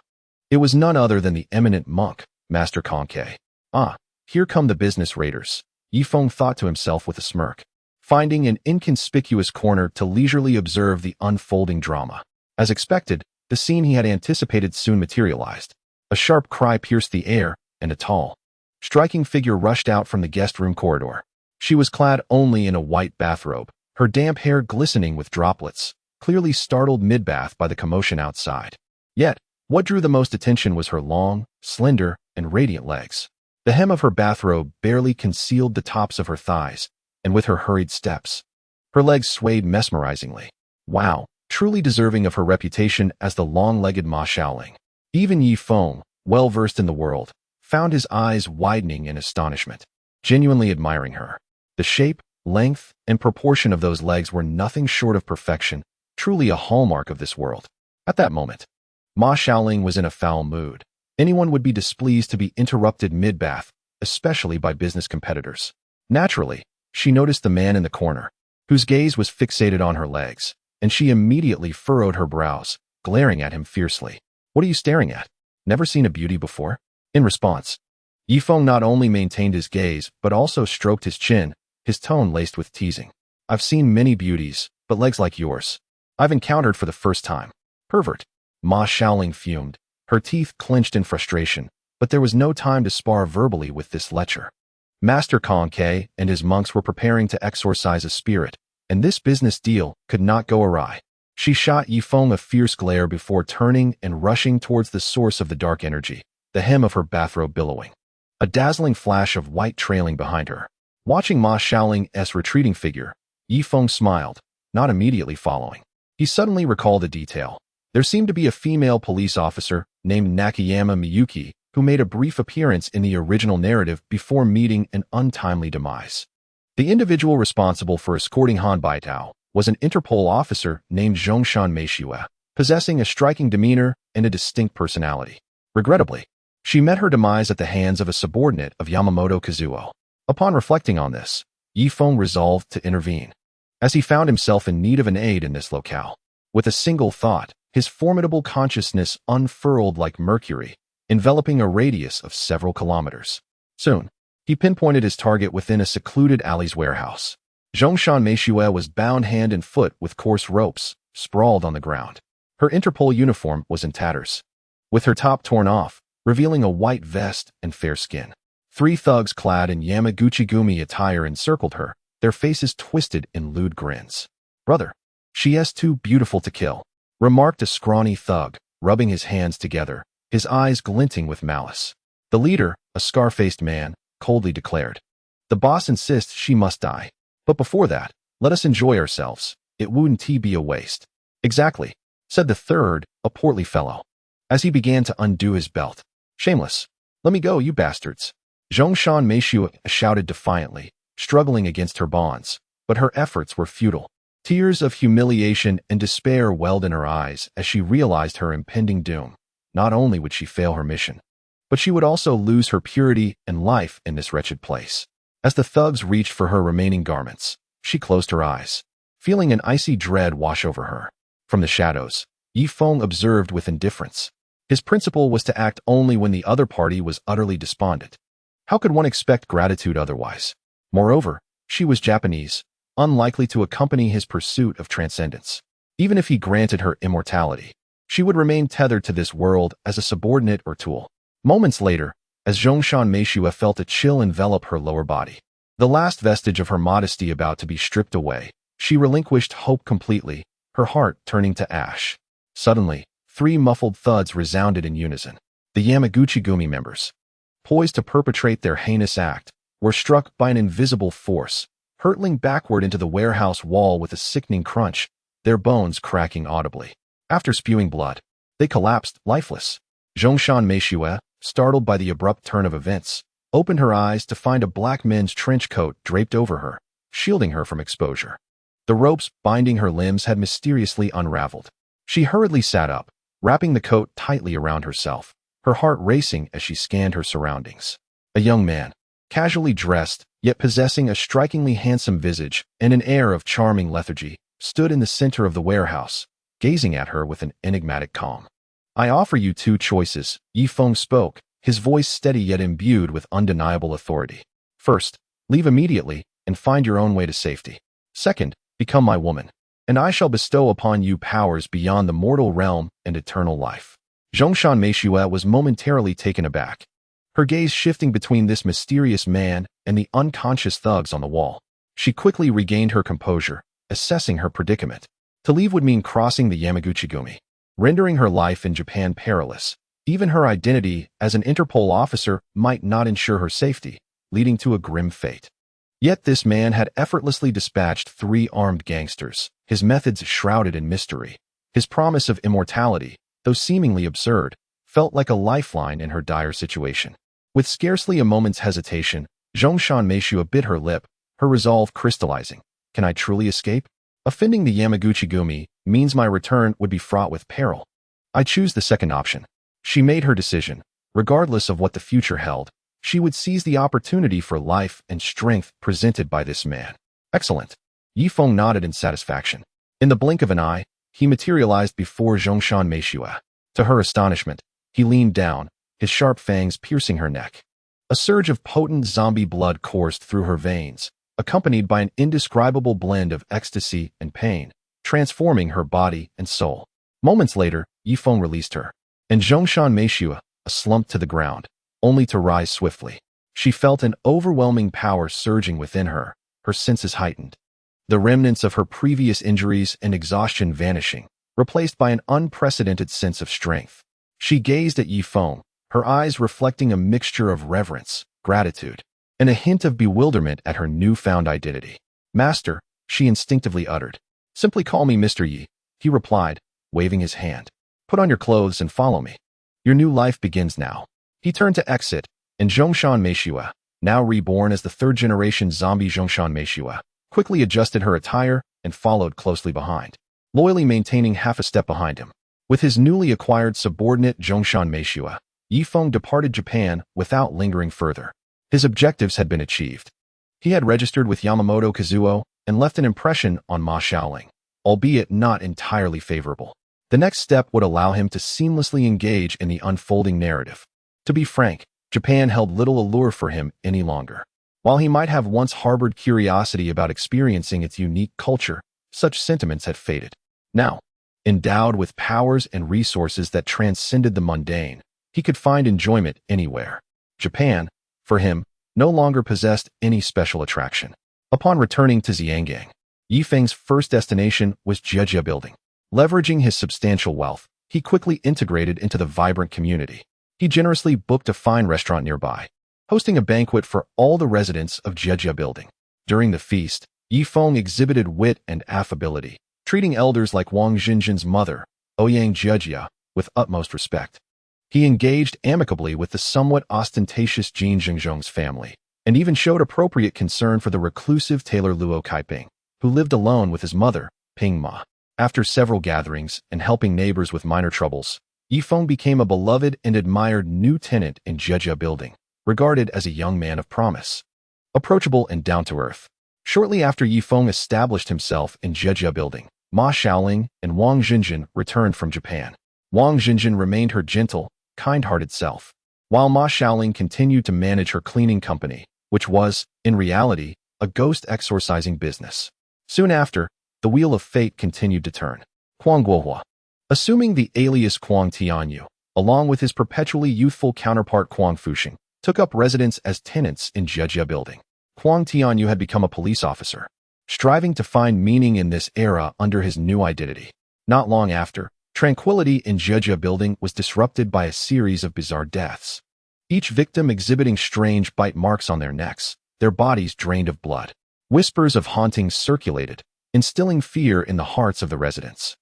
Speaker 1: It was none other than the eminent monk, Master Konkei. Ah, here come the business raiders, Ye Feng thought to himself with a smirk, finding an inconspicuous corner to leisurely observe the unfolding drama. As expected, the scene he had anticipated soon materialized. A sharp cry pierced the air, and a tall, striking figure rushed out from the guest room corridor. She was clad only in a white bathrobe, her damp hair glistening with droplets, clearly startled mid-bath by the commotion outside. Yet, what drew the most attention was her long, slender, and radiant legs. The hem of her bathrobe barely concealed the tops of her thighs, and with her hurried steps, her legs swayed mesmerizingly. Wow, truly deserving of her reputation as the long-legged Ma Shaoling. Even Ye Feng, well-versed in the world, found his eyes widening in astonishment, genuinely admiring her. The shape, length, and proportion of those legs were nothing short of perfection, truly a hallmark of this world. At that moment, Ma Shaoling was in a foul mood. Anyone would be displeased to be interrupted mid-bath, especially by business competitors. Naturally, she noticed the man in the corner, whose gaze was fixated on her legs, and she immediately furrowed her brows, glaring at him fiercely. "What are you staring at? Never seen a beauty before?" In response, Ye Feng not only maintained his gaze, but also stroked his chin, his tone laced with teasing. "I've seen many beauties, but legs like yours I've encountered for the first time." "Pervert." Ma Shaoling fumed, her teeth clenched in frustration, but there was no time to spar verbally with this lecher. Master Kong Ke and his monks were preparing to exorcise a spirit, and this business deal could not go awry. She shot Ye Feng a fierce glare before turning and rushing towards the source of the dark energy, the hem of her bathrobe billowing. A dazzling flash of white trailing behind her. Watching Ma Shaoling's retreating figure, Ye Feng smiled, not immediately following. He suddenly recalled a detail. There seemed to be a female police officer named Nakayama Miyuki who made a brief appearance in the original narrative before meeting an untimely demise. The individual responsible for escorting Han Baitao was an Interpol officer named Zhongshan Meishue, possessing a striking demeanor and a distinct personality. Regrettably, she met her demise at the hands of a subordinate of Yamamoto Kazuo. Upon reflecting on this, Ye Feng resolved to intervene, as he found himself in need of an aid in this locale. With a single thought, his formidable consciousness unfurled like mercury, enveloping a radius of several kilometers. Soon, he pinpointed his target within a secluded alley's warehouse. Zhongshan Meishue was bound hand and foot with coarse ropes, sprawled on the ground. Her Interpol uniform was in tatters, with her top torn off, revealing a white vest and fair skin. 3 thugs clad in Yamaguchi-gumi attire encircled her, their faces twisted in lewd grins. "Brother, she's too beautiful to kill," remarked a scrawny thug, rubbing his hands together, his eyes glinting with malice. The leader, a scar-faced man, coldly declared, "The boss insists she must die. But before that, let us enjoy ourselves. It wouldn't be a waste." "Exactly," said the third, a portly fellow, as he began to undo his belt. "Shameless. Let me go, you bastards." Zhongshan Meishue shouted defiantly, struggling against her bonds, but her efforts were futile. Tears of humiliation and despair welled in her eyes as she realized her impending doom. Not only would she fail her mission, but she would also lose her purity and life in this wretched place. As the thugs reached for her remaining garments, she closed her eyes, feeling an icy dread wash over her. From the shadows, Ye Feng observed with indifference. His principle was to act only when the other party was utterly despondent. How could one expect gratitude otherwise? Moreover, she was Japanese, unlikely to accompany his pursuit of transcendence. Even if he granted her immortality, she would remain tethered to this world as a subordinate or tool. Moments later, as Zhongshan Meishue felt a chill envelop her lower body, the last vestige of her modesty about to be stripped away, she relinquished hope completely, her heart turning to ash. Suddenly, 3 muffled thuds resounded in unison. The Yamaguchi-gumi members, poised to perpetrate their heinous act, were struck by an invisible force, hurtling backward into the warehouse wall with a sickening crunch, their bones cracking audibly. After spewing blood, they collapsed, lifeless. Zhongshan Meishue, startled by the abrupt turn of events, opened her eyes to find a black men's trench coat draped over her, shielding her from exposure. The ropes binding her limbs had mysteriously unraveled. She hurriedly sat up, wrapping the coat tightly around herself, her heart racing as she scanned her surroundings. A young man, casually dressed, yet possessing a strikingly handsome visage and an air of charming lethargy, stood in the center of the warehouse, gazing at her with an enigmatic calm. "I offer you 2 choices," Ye Feng spoke, his voice steady yet imbued with undeniable authority. "First, leave immediately and find your own way to safety. Second, become my woman, and I shall bestow upon you powers beyond the mortal realm and eternal life." Zhongshan Meishue was momentarily taken aback, her gaze shifting between this mysterious man and the unconscious thugs on the wall. She quickly regained her composure, assessing her predicament. To leave would mean crossing the Yamaguchi-gumi, rendering her life in Japan perilous. Even her identity as an Interpol officer might not ensure her safety, leading to a grim fate. Yet this man had effortlessly dispatched 3 armed gangsters, his methods shrouded in mystery. His promise of immortality, though seemingly absurd, felt like a lifeline in her dire situation. With scarcely a moment's hesitation, Zhongshan Meishue bit her lip, her resolve crystallizing. "Can I truly escape? Offending the Yamaguchi-gumi means my return would be fraught with peril. I choose the second option." She made her decision, Regardless of what the future held, she would seize the opportunity for life and strength presented by this man. Excellent. Ye Feng nodded in satisfaction. In the blink of an eye, he materialized before Zhongshan Meishua. To her astonishment, he leaned down, his sharp fangs piercing her neck. A surge of potent zombie blood coursed through her veins, accompanied by an indescribable blend of ecstasy and pain, transforming her body and soul. Moments later, Ye Feng released her, and Zhongshan Meishua slumped to the ground, only to rise swiftly. She felt an overwhelming power surging within her, her senses heightened. The remnants of her previous injuries and exhaustion vanishing, replaced by an unprecedented sense of strength. She gazed at Ye Feng, her eyes reflecting a mixture of reverence, gratitude, and a hint of bewilderment at her newfound identity. Master, she instinctively uttered. Simply call me Mr. Yi, he replied, waving his hand. Put on your clothes and follow me. Your new life begins now. He turned to exit, and Zhongshan Meishua, now reborn as the third-generation zombie Zhongshan Meishua, quickly adjusted her attire and followed closely behind, loyally maintaining half a step behind him. With his newly acquired subordinate Zhongshan Meishua, Ye Feng departed Japan without lingering further. His objectives had been achieved. He had registered with Yamamoto Kazuo and left an impression on Ma Xiaoling, albeit not entirely favorable. The next step would allow him to seamlessly engage in the unfolding narrative. To be frank, Japan held little allure for him any longer. While he might have once harbored curiosity about experiencing its unique culture, such sentiments had faded. Now, endowed with powers and resources that transcended the mundane, he could find enjoyment anywhere. Japan, for him, no longer possessed any special attraction. Upon returning to Xiangang, Ye Feng's first destination was Jejia Building. Leveraging his substantial wealth, he quickly integrated into the vibrant community. He generously booked a fine restaurant nearby, hosting a banquet for all the residents of Jejia Building. During the feast, Ye Feng exhibited wit and affability, treating elders like Wang Xinjin's mother, Ouyang Jejia, with utmost respect. He engaged amicably with the somewhat ostentatious Jin Zhengzhong's family, and even showed appropriate concern for the reclusive tailor Luo Kaiping, who lived alone with his mother, Ping Ma. After several gatherings and helping neighbors with minor troubles, Ye Feng became a beloved and admired new tenant in Jejia Building, regarded as a young man of promise, approachable and down-to-earth. Shortly after Ye Feng established himself in Jejia Building, Ma Xiaoling and Wang Xinjin returned from Japan. Wang Xinjin remained her gentle, kind-hearted self, while Ma Xiaoling continued to manage her cleaning company, which was, in reality, a ghost exorcising business. Soon after, the wheel of fate continued to turn. Kuang Guohua, assuming the alias Kuang Tianyu, along with his perpetually youthful counterpart Kuang Fuxing, took up residence as tenants in Jejia Building. Kuang Tianyu had become a police officer, striving to find meaning in this era under his new identity. Not long after, tranquility in Jejia Building was disrupted by a series of bizarre deaths, each victim exhibiting strange bite marks on their necks, their bodies drained of blood. Whispers of hauntings circulated, instilling fear in the hearts of the residents.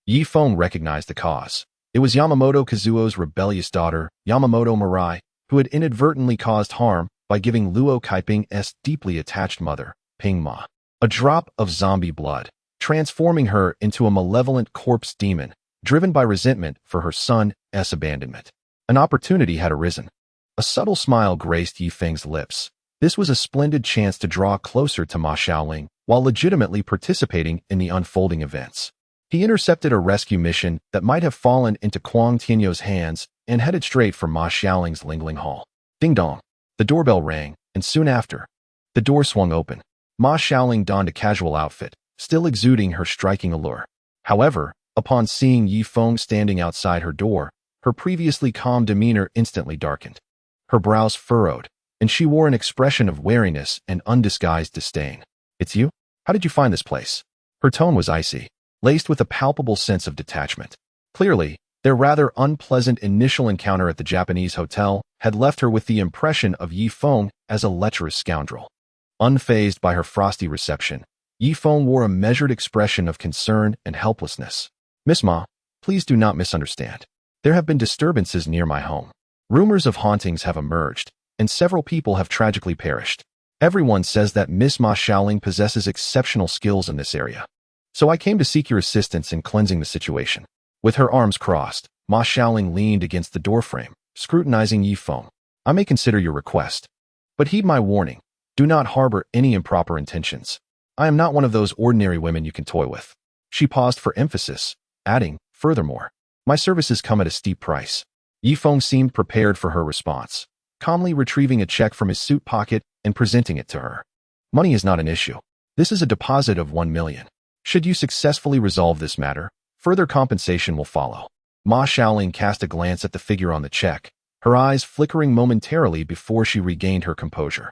Speaker 1: Ye Feng recognized the cause. It was Yamamoto Kazuo's rebellious daughter, Yamamoto Mirai, who had inadvertently caused harm by giving Luo Kaiping's deeply attached mother, Ping Ma, a drop of zombie blood, transforming her into a malevolent corpse demon, driven by resentment for her son's abandonment. An opportunity had arisen. A subtle smile graced Ye Feng's lips. This was a splendid chance to draw closer to Ma Xiaoling while legitimately participating in the unfolding events. He intercepted a rescue mission that might have fallen into Kuang Tianyu's hands and headed straight for Ma Xiaoling's Lingling Hall. Ding dong. The doorbell rang, and soon after, the door swung open. Ma Xiaoling donned a casual outfit, still exuding her striking allure. However, upon seeing Ye Feng standing outside her door, her previously calm demeanor instantly darkened. Her brows furrowed, and she wore an expression of wariness and undisguised disdain. It's you? How did you find this place? Her tone was icy, laced with a palpable sense of detachment. Clearly, their rather unpleasant initial encounter at the Japanese hotel had left her with the impression of Ye Feng as a lecherous scoundrel. Unfazed by her frosty reception, Ye Feng wore a measured expression of concern and helplessness. Miss Ma, please do not misunderstand. There have been disturbances near my home. Rumors of hauntings have emerged, and several people have tragically perished. Everyone says that Miss Ma Xiaoling possesses exceptional skills in this area. So I came to seek your assistance in cleansing the situation. With her arms crossed, Ma Xiaoling leaned against the doorframe, scrutinizing Ye Feng. I may consider your request, but heed my warning. Do not harbor any improper intentions. I am not one of those ordinary women you can toy with. She paused for emphasis, adding, furthermore, my services come at a steep price. Ye Feng seemed prepared for her response, calmly retrieving a check from his suit pocket and presenting it to her. Money is not an issue. This is a deposit of 1 million. Should you successfully resolve this matter, further compensation will follow. Ma Xiaoling cast a glance at the figure on the check, her eyes flickering momentarily before she regained her composure.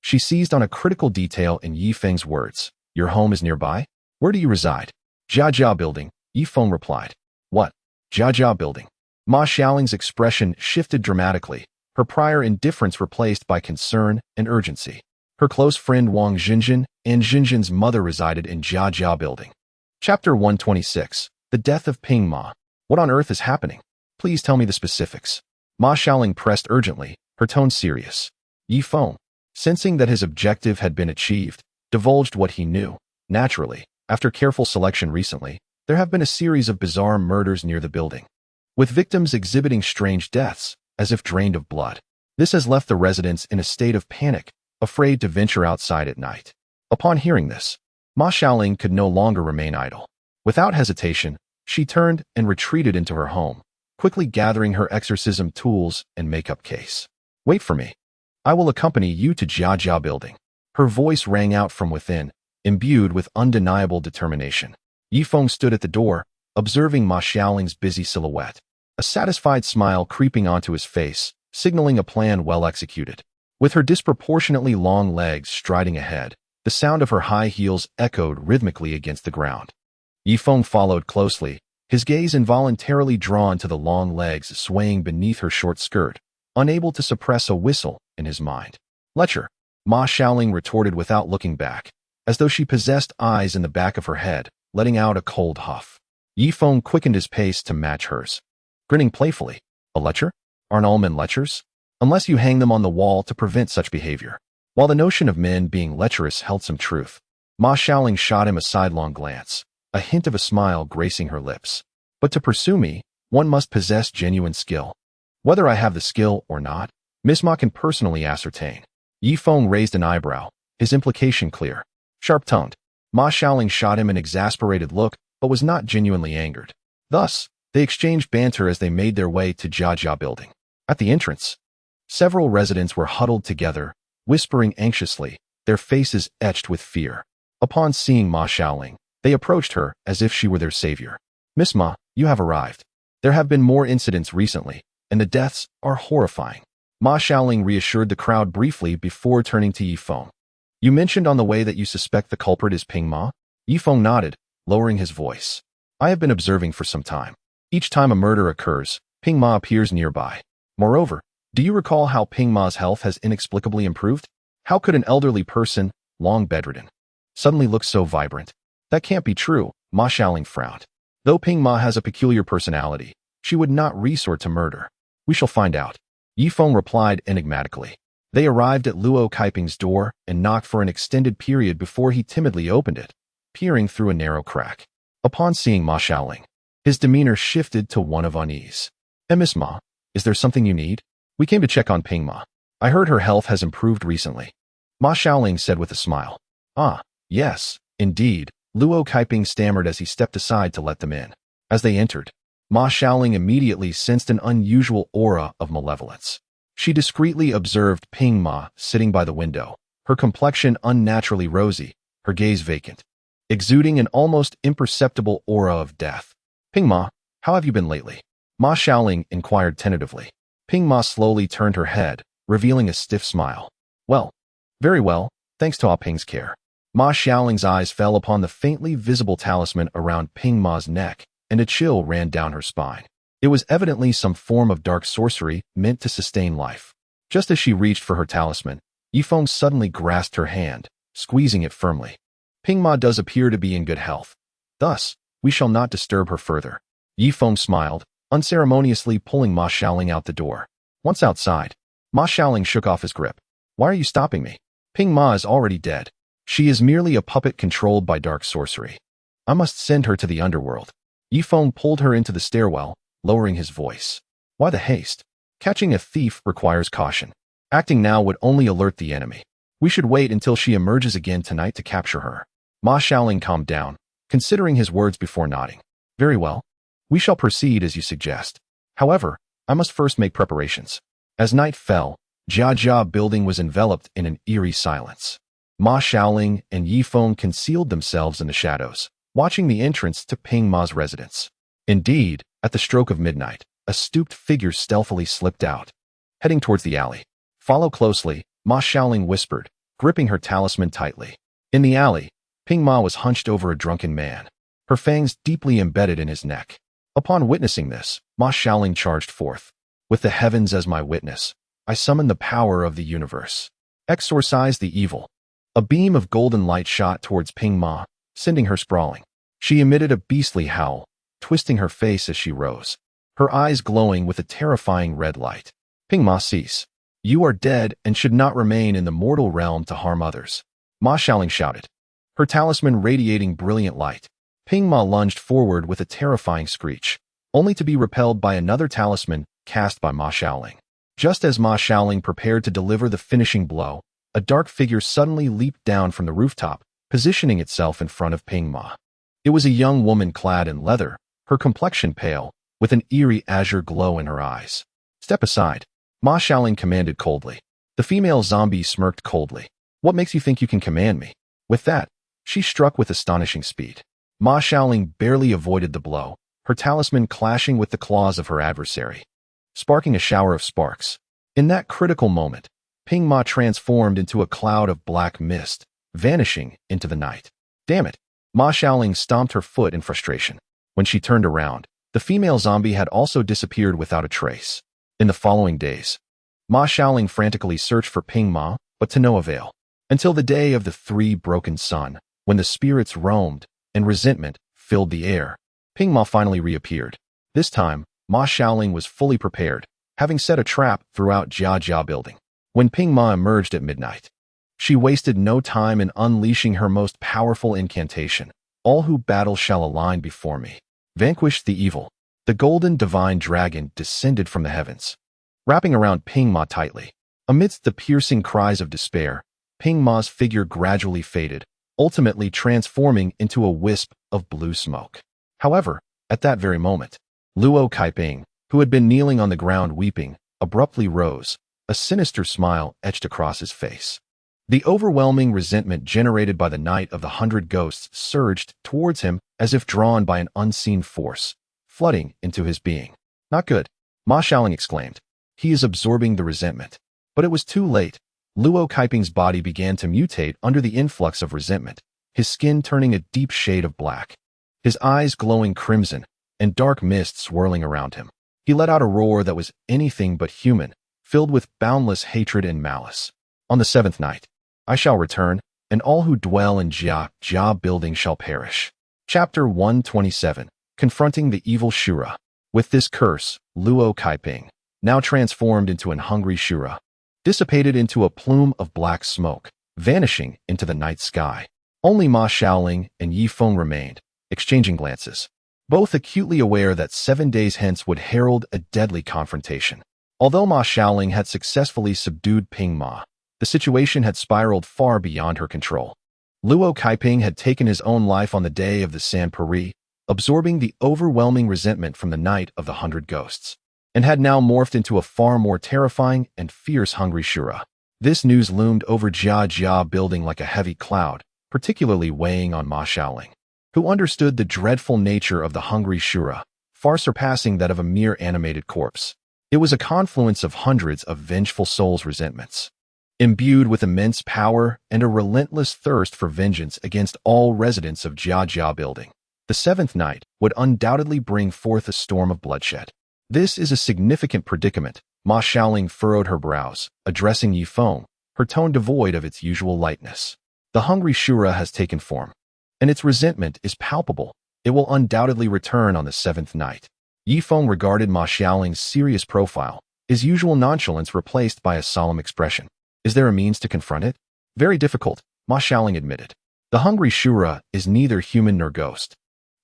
Speaker 1: She seized on a critical detail in Ye Feng's words. Your home is nearby? Where do you reside? Jia Building, Ye Feng replied. What? Jia Building. Ma Xiaoling's expression shifted dramatically, her prior indifference replaced by concern and urgency. Her close friend Wang Xinjin and Xinjin's mother resided in Jia Building. Chapter 126. The Death of Ping Ma. What on earth is happening? Please tell me the specifics. Ma Xiaoling pressed urgently, her tone serious. Ye Feng, sensing that his objective had been achieved, divulged what he knew. Naturally, after careful selection recently, there have been a series of bizarre murders near the building, with victims exhibiting strange deaths, as if drained of blood. This has left the residents in a state of panic, afraid to venture outside at night. Upon hearing this, Ma Xiaoling could no longer remain idle. Without hesitation, she turned and retreated into her home, quickly gathering her exorcism tools and makeup case. Wait for me. I will accompany you to Jia Building. Her voice rang out from within, imbued with undeniable determination. Ye Feng stood at the door, observing Ma Xiaoling's busy silhouette, a satisfied smile creeping onto his face, signaling a plan well executed. With her disproportionately long legs striding ahead, the sound of her high heels echoed rhythmically against the ground. Ye Feng followed closely, his gaze involuntarily drawn to the long legs swaying beneath her short skirt, unable to suppress a whistle in his mind. Lecher, Ma Xiaoling retorted without looking back, as though she possessed eyes in the back of her head, letting out a cold huff. Ye Feng quickened his pace to match hers, grinning playfully. A lecher? Aren't all men lechers? Unless you hang them on the wall to prevent such behavior. While the notion of men being lecherous held some truth, Ma Xiaoling shot him a sidelong glance, a hint of a smile gracing her lips. But to pursue me, one must possess genuine skill. Whether I have the skill or not, Miss Ma can personally ascertain. Ye Feng raised an eyebrow, his implication clear. Sharp-tongued, Ma Xiaoling shot him an exasperated look, but was not genuinely angered. Thus, they exchanged banter as they made their way to Jia Building. At the entrance, several residents were huddled together, whispering anxiously, their faces etched with fear. Upon seeing Ma Xiaoling, they approached her as if she were their savior. Miss Ma, you have arrived. There have been more incidents recently, and the deaths are horrifying. Ma Xiaoling reassured the crowd briefly before turning to Ye Feng. You mentioned on the way that you suspect the culprit is Ping Ma? Ye Feng nodded, lowering his voice. I have been observing for some time. Each time a murder occurs, Ping Ma appears nearby. Moreover, do you recall how Ping Ma's health has inexplicably improved? How could an elderly person, long bedridden, suddenly look so vibrant? That can't be true, Ma Xiaoling frowned. Though Ping Ma has a peculiar personality, she would not resort to murder. We shall find out. Ye Feng replied enigmatically. They arrived at Luo Kaiping's door and knocked for an extended period before he timidly opened it, peering through a narrow crack. Upon seeing Ma Xiaoling, his demeanor shifted to one of unease. Miss Ma, is there something you need? We came to check on Ping Ma. I heard her health has improved recently. Ma Xiaoling said with a smile. Ah, yes, indeed, Luo Kaiping stammered as he stepped aside to let them in. As they entered, Ma Xiaoling immediately sensed an unusual aura of malevolence. She discreetly observed Ping Ma sitting by the window, her complexion unnaturally rosy, her gaze vacant, exuding an almost imperceptible aura of death. Ping Ma, how have you been lately? Ma Xiaoling inquired tentatively. Ping Ma slowly turned her head, revealing a stiff smile. Well, very well, thanks to Ah Ping's care. Ma Xiaoling's eyes fell upon the faintly visible talisman around Ping Ma's neck, and a chill ran down her spine. It was evidently some form of dark sorcery meant to sustain life. Just as she reached for her talisman, Ye Feng suddenly grasped her hand, squeezing it firmly. Ping Ma does appear to be in good health. Thus, we shall not disturb her further. Ye Feng smiled, unceremoniously pulling Ma Xiaoling out the door. Once outside, Ma Xiaoling shook off his grip. Why are you stopping me? Ping Ma is already dead. She is merely a puppet controlled by dark sorcery. I must send her to the underworld. Ye Feng pulled her into the stairwell, lowering his voice. Why the haste? Catching a thief requires caution. Acting now would only alert the enemy. We should wait until she emerges again tonight to capture her. Ma Xiaoling calmed down, considering his words before nodding. Very well. We shall proceed as you suggest. However, I must first make preparations. As night fell, Jia building was enveloped in an eerie silence. Ma Xiaoling and Ye Feng concealed themselves in the shadows, watching the entrance to Ping Ma's residence. Indeed, at the stroke of midnight, a stooped figure stealthily slipped out, heading towards the alley. Follow closely, Ma Xiaoling whispered, gripping her talisman tightly. In the alley, Ping Ma was hunched over a drunken man, her fangs deeply embedded in his neck. Upon witnessing this, Ma Xiaoling charged forth. With the heavens as my witness, I summon the power of the universe. Exorcise the evil. A beam of golden light shot towards Ping Ma, sending her sprawling. She emitted a beastly howl, twisting her face as she rose, her eyes glowing with a terrifying red light. Ping Ma, cease. You are dead and should not remain in the mortal realm to harm others. Ma Xiaoling shouted, her talisman radiating brilliant light. Ping Ma lunged forward with a terrifying screech, only to be repelled by another talisman cast by Ma Xiaoling. Just as Ma Xiaoling prepared to deliver the finishing blow, a dark figure suddenly leaped down from the rooftop, positioning itself in front of Ping Ma. It was a young woman clad in leather, her complexion pale, with an eerie azure glow in her eyes. Step aside, Ma Xiaoling commanded coldly. The female zombie smirked coldly. What makes you think you can command me? With that, she struck with astonishing speed. Ma Xiaoling barely avoided the blow, her talisman clashing with the claws of her adversary, sparking a shower of sparks. In that critical moment, Ping Ma transformed into a cloud of black mist, vanishing into the night. Damn it! Ma Xiaoling stomped her foot in frustration. When she turned around, the female zombie had also disappeared without a trace. In the following days, Ma Xiaoling frantically searched for Ping Ma, but to no avail. Until the day of the three broken sun, when the spirits roamed and resentment filled the air, Ping Ma finally reappeared. This time, Ma Xiaoling was fully prepared, having set a trap throughout Jia building. When Ping Ma emerged at midnight, she wasted no time in unleashing her most powerful incantation. All who battle shall align before me. Vanquish the evil. The golden divine dragon descended from the heavens, wrapping around Ping Ma tightly. Amidst the piercing cries of despair, Ping Ma's figure gradually faded, ultimately transforming into a wisp of blue smoke. However, at that very moment, Luo Kaiping, who had been kneeling on the ground weeping, abruptly rose, a sinister smile etched across his face. The overwhelming resentment generated by the Night of the 100 Ghosts surged towards him as if drawn by an unseen force, flooding into his being. Not good, Ma Xiaoling exclaimed. He is absorbing the resentment. But it was too late. Luo Kaiping's body began to mutate under the influx of resentment, his skin turning a deep shade of black, his eyes glowing crimson, and dark mist swirling around him. He let out a roar that was anything but human, filled with boundless hatred and malice. On the 7th night, I shall return, and all who dwell in Jia building shall perish. Chapter 127. Confronting the Evil Shura. With this curse, Luo Kaiping, now transformed into an hungry Shura, dissipated into a plume of black smoke, vanishing into the night sky. Only Ma Xiaoling and Ye Feng remained, exchanging glances, both acutely aware that 7 days hence would herald a deadly confrontation. Although Ma Xiaoling had successfully subdued Ping Ma, the situation had spiraled far beyond her control. Luo Kaiping had taken his own life on the day of the San Peri, absorbing the overwhelming resentment from the Night of the 100 Ghosts, and had now morphed into a far more terrifying and fierce hungry Shura. This news loomed over Jia building like a heavy cloud, particularly weighing on Ma Xiaoling, who understood the dreadful nature of the hungry Shura, far surpassing that of a mere animated corpse. It was a confluence of hundreds of vengeful souls' resentments, imbued with immense power and a relentless thirst for vengeance against all residents of Jia building. The 7th night would undoubtedly bring forth a storm of bloodshed. This is a significant predicament. Ma Xiaoling furrowed her brows, addressing Ye Feng, her tone devoid of its usual lightness. The hungry Shura has taken form, and its resentment is palpable. It will undoubtedly return on the 7th night. Ye Feng regarded Ma Xiaoling's serious profile, his usual nonchalance replaced by a solemn expression. Is there a means to confront it? Very difficult, Ma Xiaoling admitted. The hungry Shura is neither human nor ghost,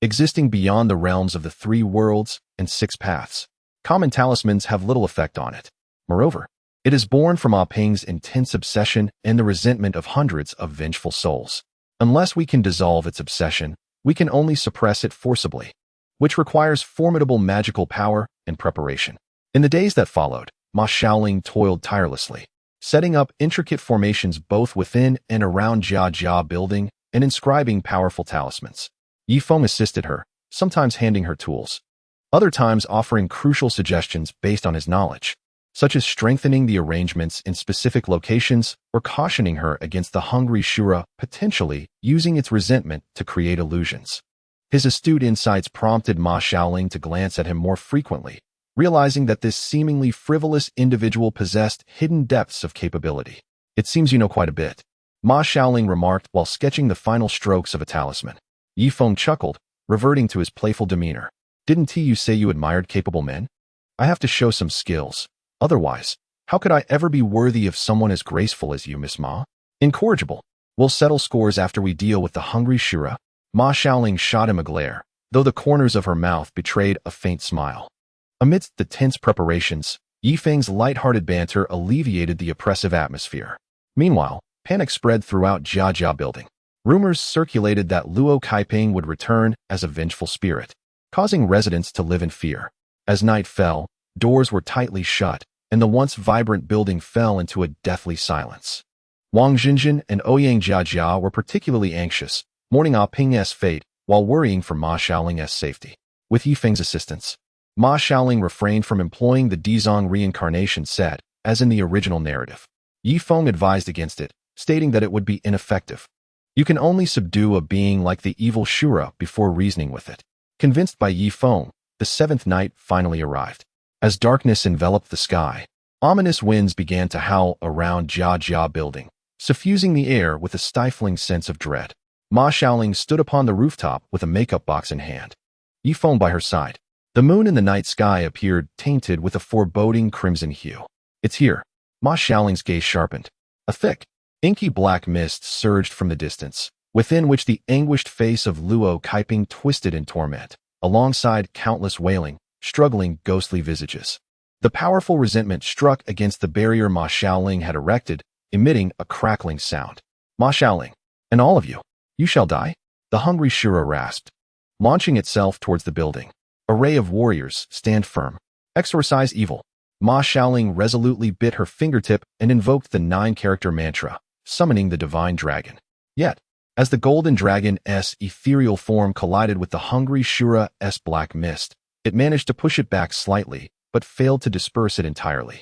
Speaker 1: existing beyond the realms of the 3 worlds and 6 paths. Common talismans have little effect on it. Moreover, it is born from Ah Ping's intense obsession and the resentment of hundreds of vengeful souls. Unless we can dissolve its obsession, we can only suppress it forcibly, which requires formidable magical power and preparation. In the days that followed, Ma Xiaoling toiled tirelessly, setting up intricate formations both within and around Jia building and inscribing powerful talismans. Ye Feng assisted her, sometimes handing her tools, other times offering crucial suggestions based on his knowledge, such as strengthening the arrangements in specific locations or cautioning her against the hungry Shura potentially using its resentment to create illusions. His astute insights prompted Ma Xiaoling to glance at him more frequently, realizing that this seemingly frivolous individual possessed hidden depths of capability. It seems you know quite a bit, Ma Xiaoling remarked while sketching the final strokes of a talisman. Ye Feng chuckled, reverting to his playful demeanor. Didn't you say you admired capable men? I have to show some skills. Otherwise, how could I ever be worthy of someone as graceful as you, Miss Ma? Incorrigible. We'll settle scores after we deal with the hungry Shura. Ma Xiaoling shot him a glare, though the corners of her mouth betrayed a faint smile. Amidst the tense preparations, Ye Feng's light-hearted banter alleviated the oppressive atmosphere. Meanwhile, panic spread throughout Jia building. Rumors circulated that Luo Kaiping would return as a vengeful spirit, causing residents to live in fear. As night fell, doors were tightly shut, and the once vibrant building fell into a deathly silence. Wang Jinjin and Ouyang Jia were particularly anxious, mourning Ah Ping's fate while worrying for Ma Xiaoling's safety. With Ye Feng's assistance, Ma Xiaoling refrained from employing the Dizong reincarnation set, as in the original narrative. Ye Feng advised against it, stating that it would be ineffective. You can only subdue a being like the evil Shura before reasoning with it. Convinced by Ye Feng, the seventh night finally arrived. As darkness enveloped the sky, ominous winds began to howl around Jia building, suffusing the air with a stifling sense of dread. Ma Xiaoling stood upon the rooftop with a makeup box in hand, Ye Feng by her side. The moon in the night sky appeared tainted with a foreboding crimson hue. It's here. Ma Xiaoling's gaze sharpened. A thick, inky black mist surged from the distance, within which the anguished face of Luo Kaiping twisted in torment, alongside countless wailing, struggling ghostly visages. The powerful resentment struck against the barrier Ma Xiaoling had erected, emitting a crackling sound. Ma Xiaoling, and all of you, you shall die? The hungry Shura rasped, launching itself towards the building. Array of warriors, stand firm. Exorcise evil. Ma Xiaoling resolutely bit her fingertip and invoked the 9-character mantra, summoning the divine dragon. Yet, as the golden dragon's ethereal form collided with the hungry Shura's black mist, it managed to push it back slightly, but failed to disperse it entirely.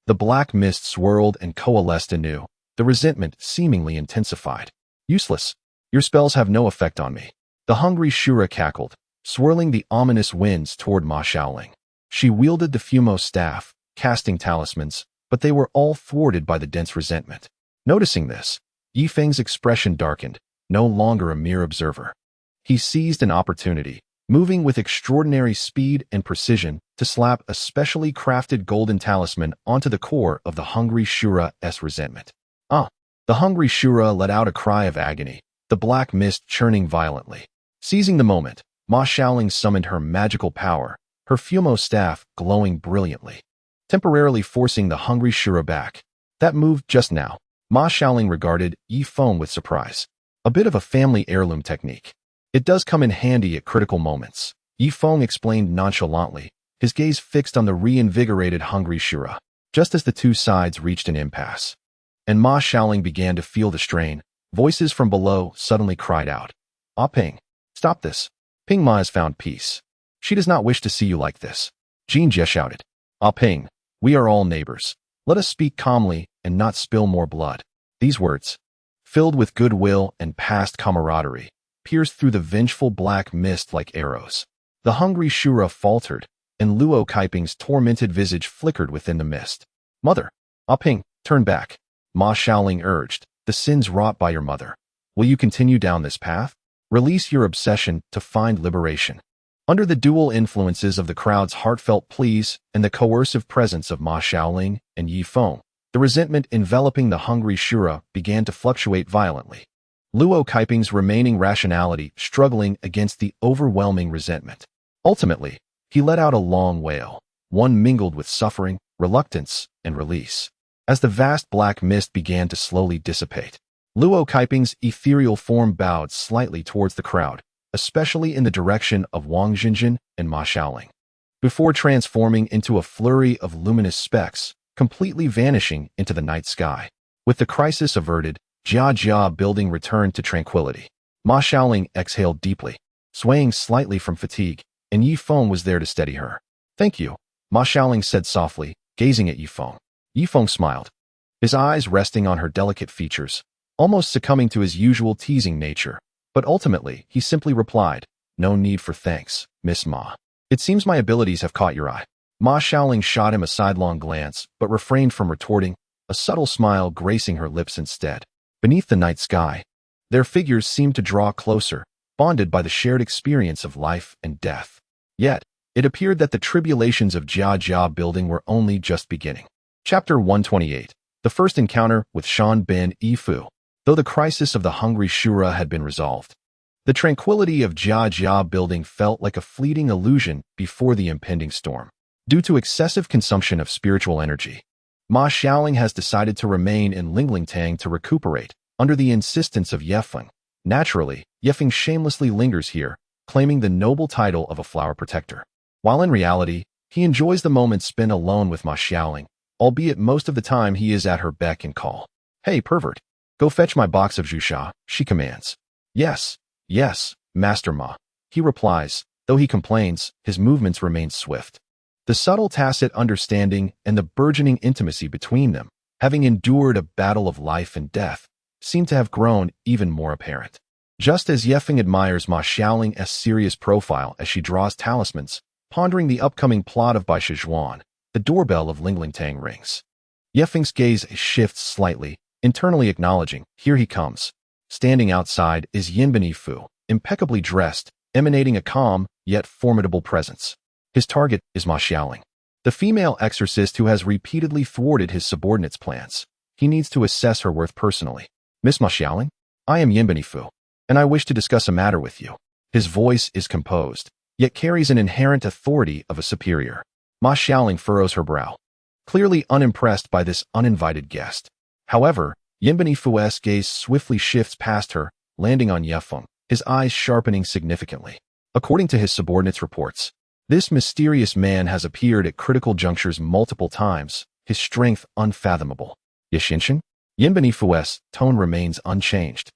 Speaker 1: The black mist swirled and coalesced anew, the resentment seemingly intensified. Useless. Your spells have no effect on me. The hungry Shura cackled, swirling the ominous winds toward Ma Xiaoling. She wielded the Fumo staff, casting talismans, but they were all thwarted by the dense resentment. Noticing this, Ye Feng's expression darkened, no longer a mere observer. He seized an opportunity, moving with extraordinary speed and precision to slap a specially crafted golden talisman onto the core of the hungry Shura's resentment. The hungry Shura let out a cry of agony, the black mist churning violently. Seizing the moment, Ma Xiaoling summoned her magical power, her Fumo staff glowing brilliantly, temporarily forcing the hungry Shura back. That move just now, Ma Xiaoling regarded Ye Feng with surprise. A bit of a family heirloom technique. It does come in handy at critical moments, Ye Feng explained nonchalantly, his gaze fixed on the reinvigorated hungry Shura. Just as the two sides reached an impasse, and Ma Xiaoling began to feel the strain, voices from below suddenly cried out. Ah Ping, stop this. Ping Ma has found peace. She does not wish to see you like this. Jin Jie shouted. Ah Ping, we are all neighbors. Let us speak calmly and not spill more blood. These words, filled with goodwill and past camaraderie, pierced through the vengeful black mist like arrows. The hungry Shura faltered, and Luo Kaiping's tormented visage flickered within the mist. Mother, Ah Ping, turn back. Ma Xiaoling urged, the sins wrought by your mother. Will you continue down this path? Release your obsession to find liberation. Under the dual influences of the crowd's heartfelt pleas and the coercive presence of Ma Xiaoling and Ye Feng, the resentment enveloping the hungry Shura began to fluctuate violently. Luo Kaiping's remaining rationality struggling against the overwhelming resentment. Ultimately, he let out a long wail, one mingled with suffering, reluctance, and release. As the vast black mist began to slowly dissipate, Luo Kaiping's ethereal form bowed slightly towards the crowd, especially in the direction of Wang Jinjin and Ma Xiaoling, before transforming into a flurry of luminous specks, completely vanishing into the night sky. With the crisis averted, Jia building returned to tranquility. Ma Xiaoling exhaled deeply, swaying slightly from fatigue, and Ye Feng was there to steady her. "Thank you," Ma Xiaoling said softly, gazing at Ye Feng. Ye Feng smiled, his eyes resting on her delicate features, almost succumbing to his usual teasing nature. But ultimately, he simply replied, "No need for thanks, Miss Ma. It seems my abilities have caught your eye." Ma Xiaoling shot him a sidelong glance, but refrained from retorting, a subtle smile gracing her lips instead. Beneath the night sky, their figures seemed to draw closer, bonded by the shared experience of life and death. Yet, it appeared that the tribulations of Jia building were only just beginning. Chapter 128. The first encounter with Shan bin Yifu. Though the crisis of the Hungry Shura had been resolved, the tranquility of Jia building felt like a fleeting illusion before the impending storm. Due to excessive consumption of spiritual energy, Ma Xiaoling has decided to remain in Linglingtang to recuperate, under the insistence of Ye Feng. Naturally, Ye Feng shamelessly lingers here, claiming the noble title of a flower protector. While in reality, he enjoys the moments spent alone with Ma Xiaoling, albeit most of the time he is at her beck and call. "Hey, pervert, go fetch my box of Jusha," she commands. Yes, Master Ma," he replies, though he complains, his movements remain swift. The subtle tacit understanding and the burgeoning intimacy between them, having endured a battle of life and death, seem to have grown even more apparent. Just as Ye Feng admires Ma Xiaoling's serious profile as she draws talismans, pondering the upcoming plot of Bai Shizhuan, the doorbell of Linglingtang rings. Ye Feng's gaze shifts slightly, internally acknowledging, here he comes. Standing outside is Yinben Yifu, impeccably dressed, emanating a calm, yet formidable presence. His target is Ma Xiaoling, the female exorcist who has repeatedly thwarted his subordinates' plans. He needs to assess her worth personally. "Miss Ma Xiaoling, I am Yinben Yifu, and I wish to discuss a matter with you." His voice is composed, yet carries an inherent authority of a superior. Ma Xiaoling furrows her brow, clearly unimpressed by this uninvited guest. However, Yinben Yifu's gaze swiftly shifts past her, landing on Ye Feng, his eyes sharpening significantly. According to his subordinates' reports, this mysterious man has appeared at critical junctures multiple times, his strength unfathomable. "Yishinshin?" Yinben Yifu's tone remains unchanged,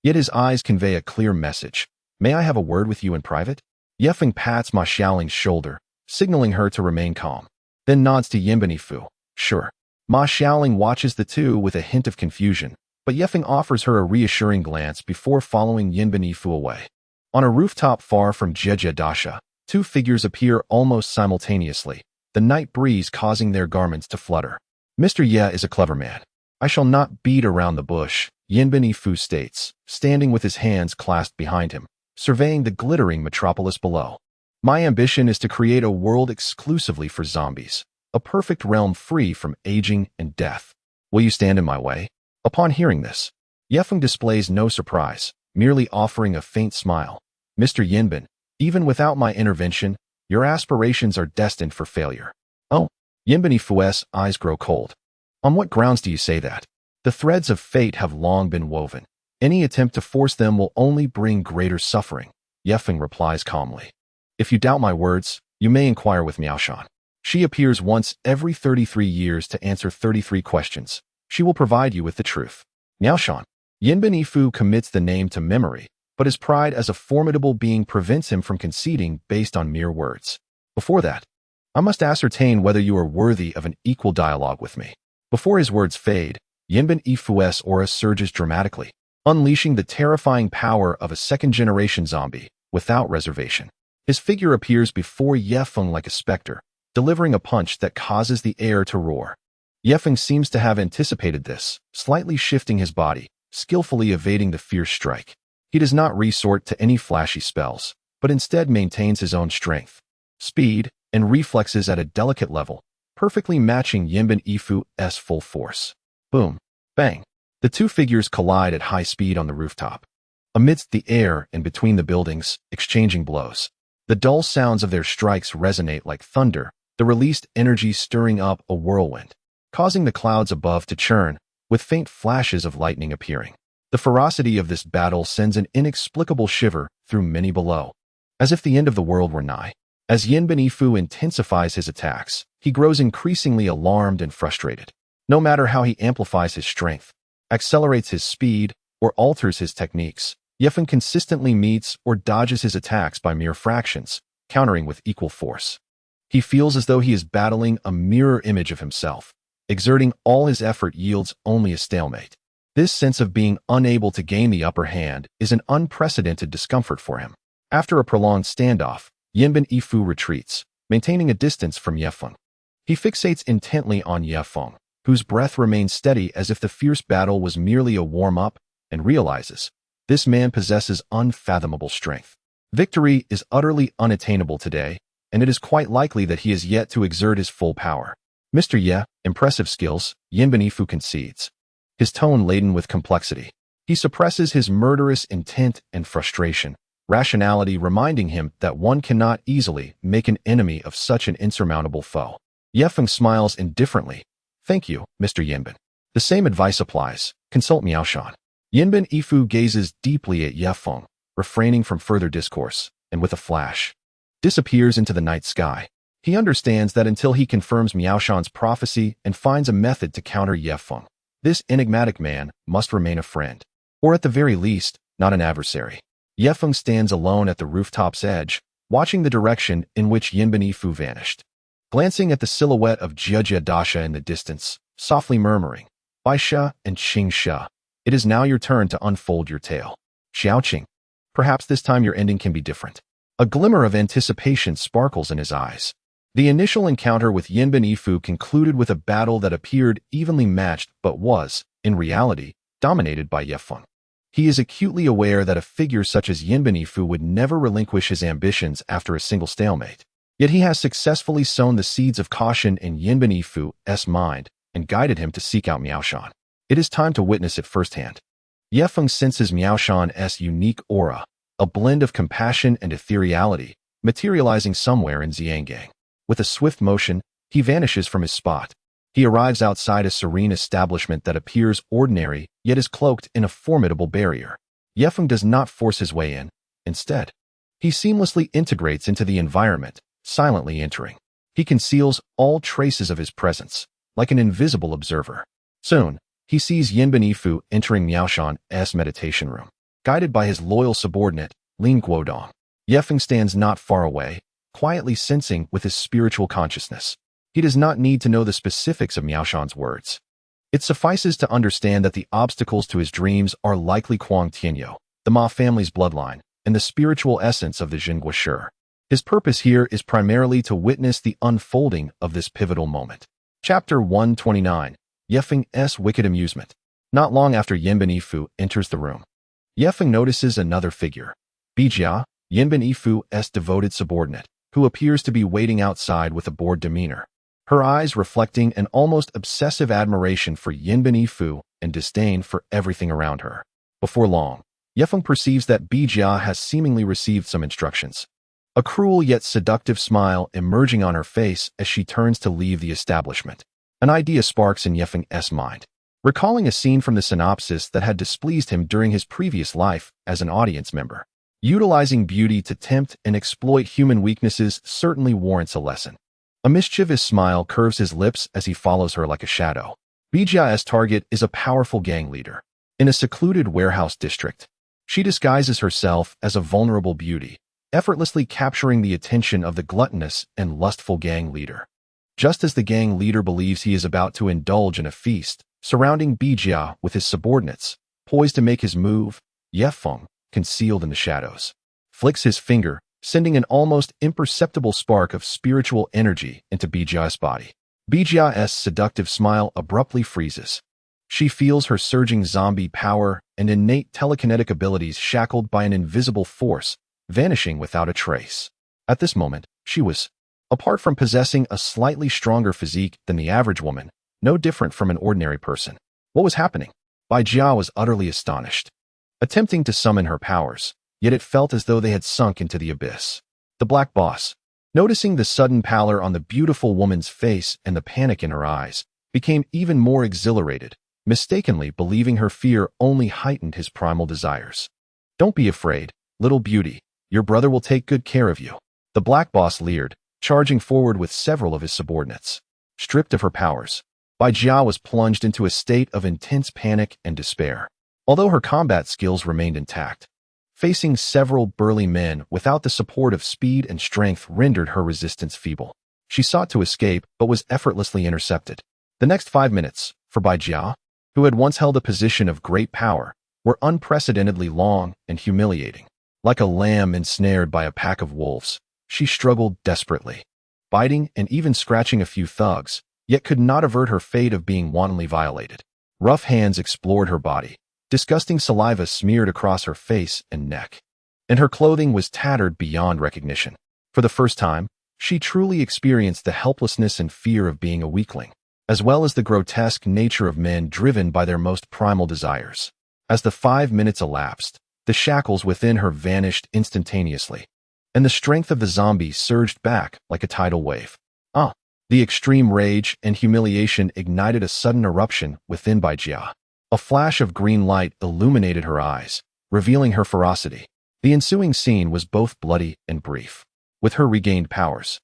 Speaker 1: yet his eyes convey a clear message. "May I have a word with you in private?" Ye Feng pats Ma Xiaoling's shoulder, signaling her to remain calm, then nods to Yinben Yifu. "Sure." Ma Xiaoling watches the two with a hint of confusion, but Ye Feng offers her a reassuring glance before following Yinben Yifu away. On a rooftop far from Jejia, two figures appear almost simultaneously, the night breeze causing their garments to flutter. "Mr. Ye is a clever man. I shall not beat around the bush," Yinben Yifu states, standing with his hands clasped behind him, surveying the glittering metropolis below. "My ambition is to create a world exclusively for zombies, a perfect realm free from aging and death. Will you stand in my way?" Upon hearing this, Ye Feng displays no surprise, merely offering a faint smile. "Mr. Yinben, even without my intervention, your aspirations are destined for failure." "Oh," Yinben Yifu's eyes grow cold. "On what grounds do you say that?" "The threads of fate have long been woven. Any attempt to force them will only bring greater suffering," Ye Feng replies calmly. "If you doubt my words, you may inquire with Miaoshan. She appears once every 33 years to answer 33 questions. She will provide you with the truth." Miaoshan. Yinben Yifu commits the name to memory, but his pride as a formidable being prevents him from conceding based on mere words. "Before that, I must ascertain whether you are worthy of an equal dialogue with me." Before his words fade, Yinben Yifu's aura surges dramatically, unleashing the terrifying power of a second-generation zombie, without reservation. His figure appears before Ye Feng like a specter, delivering a punch that causes the air to roar. Ye Feng seems to have anticipated this, slightly shifting his body, skillfully evading the fierce strike. He does not resort to any flashy spells, but instead maintains his own strength, speed, and reflexes at a delicate level, perfectly matching Yinben Yifu's full force. Boom. Bang. The two figures collide at high speed on the rooftop, amidst the air and between the buildings, exchanging blows. The dull sounds of their strikes resonate like thunder, the released energy stirring up a whirlwind, causing the clouds above to churn, with faint flashes of lightning appearing. The ferocity of this battle sends an inexplicable shiver through many below, as if the end of the world were nigh. As Yin Benifu intensifies his attacks, he grows increasingly alarmed and frustrated. No matter how he amplifies his strength, accelerates his speed, or alters his techniques, Ye Feng consistently meets or dodges his attacks by mere fractions, countering with equal force. He feels as though he is battling a mirror image of himself. Exerting all his effort yields only a stalemate. This sense of being unable to gain the upper hand is an unprecedented discomfort for him. After a prolonged standoff, Yin Benifu retreats, maintaining a distance from Ye Feng. He fixates intently on Ye Feng, whose breath remains steady as if the fierce battle was merely a warm-up, and realizes this man possesses unfathomable strength. Victory is utterly unattainable today, and it is quite likely that he is yet to exert his full power. Mr. Ye, impressive skills, Yin Benifu concedes, his tone laden with complexity. He suppresses his murderous intent and frustration, rationality reminding him that one cannot easily make an enemy of such an insurmountable foe. Ye Feng smiles indifferently. Thank you, Mr. Yinben. The same advice applies. Consult Miaoshan. Yinben Ifu gazes deeply at Ye Feng, refraining from further discourse, and with a flash, disappears into the night sky. He understands that until he confirms Miaoshan's prophecy and finds a method to counter Ye Feng, this enigmatic man must remain a friend, or at the very least, not an adversary. Ye Feng stands alone at the rooftop's edge, watching the direction in which Yinben Ifu vanished. Glancing at the silhouette of Jia Dasha in the distance, softly murmuring, Bai Sha and Qing Sha, it is now your turn to unfold your tale. Xiaoqing, perhaps this time your ending can be different. A glimmer of anticipation sparkles in his eyes. The initial encounter with Yinben Ifu concluded with a battle that appeared evenly matched but was, in reality, dominated by Ye Feng. He is acutely aware that a figure such as Yinben Ifu would never relinquish his ambitions after a single stalemate. Yet he has successfully sown the seeds of caution in Yinben Ifu's mind and guided him to seek out Miaoshan. It is time to witness it firsthand. Ye Feng senses Miaoshan's unique aura, a blend of compassion and ethereality, materializing somewhere in Xiangang. With a swift motion, he vanishes from his spot. He arrives outside a serene establishment that appears ordinary, yet is cloaked in a formidable barrier. Ye Feng does not force his way in. Instead, he seamlessly integrates into the environment, silently entering. He conceals all traces of his presence, like an invisible observer. Soon, he sees Yinben Ifu entering Miaoshan's meditation room. Guided by his loyal subordinate, Lin Guodong, Ye Feng stands not far away, quietly sensing with his spiritual consciousness. He does not need to know the specifics of Miaoshan's words. It suffices to understand that the obstacles to his dreams are likely Kuang Tianyo, the Ma family's bloodline, and the spiritual essence of the Jingua Shi. His purpose here is primarily to witness the unfolding of this pivotal moment. Chapter 129, Ye Feng's Wicked Amusement. Not long after Yinben Ifu enters the room, Ye Feng notices another figure, Bijia, Yinben Ifu's devoted subordinate, who appears to be waiting outside with a bored demeanor. Her eyes reflecting an almost obsessive admiration for Yinben Ifu and disdain for everything around her. Before long, Ye Feng perceives that Bijia has seemingly received some instructions. A cruel yet seductive smile emerging on her face as she turns to leave the establishment. An idea sparks in Ye Feng's mind. Recalling a scene from the synopsis that had displeased him during his previous life as an audience member. Utilizing beauty to tempt and exploit human weaknesses certainly warrants a lesson. A mischievous smile curves his lips as he follows her like a shadow. Bijia's target is a powerful gang leader. In a secluded warehouse district, she disguises herself as a vulnerable beauty, effortlessly capturing the attention of the gluttonous and lustful gang leader. Just as the gang leader believes he is about to indulge in a feast, surrounding Bijia with his subordinates, poised to make his move, Ye Feng, concealed in the shadows, flicks his finger, sending an almost imperceptible spark of spiritual energy into Bijia's body. Bijia's seductive smile abruptly freezes. She feels her surging zombie power and innate telekinetic abilities shackled by an invisible force, vanishing without a trace. At this moment, she was, apart from possessing a slightly stronger physique than the average woman, no different from an ordinary person. What was happening? Bijia was utterly astonished. Attempting to summon her powers, yet it felt as though they had sunk into the abyss. The Black Boss. Noticing the sudden pallor on the beautiful woman's face and the panic in her eyes, became even more exhilarated, mistakenly believing her fear only heightened his primal desires. "Don't be afraid, little beauty. Your brother will take good care of you." The black boss leered, charging forward with several of his subordinates. Stripped of her powers, Bai Jia was plunged into a state of intense panic and despair. Although her combat skills remained intact, facing several burly men without the support of speed and strength rendered her resistance feeble. She sought to escape, but was effortlessly intercepted. The next 5 minutes, for Bai Jia, who had once held a position of great power, were unprecedentedly long and humiliating. Like a lamb ensnared by a pack of wolves, she struggled desperately, biting and even scratching a few thugs, yet could not avert her fate of being wantonly violated. Rough hands explored her body. Disgusting saliva smeared across her face and neck, and her clothing was tattered beyond recognition. For the first time, she truly experienced the helplessness and fear of being a weakling, as well as the grotesque nature of men driven by their most primal desires. As the 5 minutes elapsed, the shackles within her vanished instantaneously, and the strength of the zombie surged back like a tidal wave. The extreme rage and humiliation ignited a sudden eruption within Bai Jia. A flash of green light illuminated her eyes, revealing her ferocity. The ensuing scene was both bloody and brief. With her regained powers,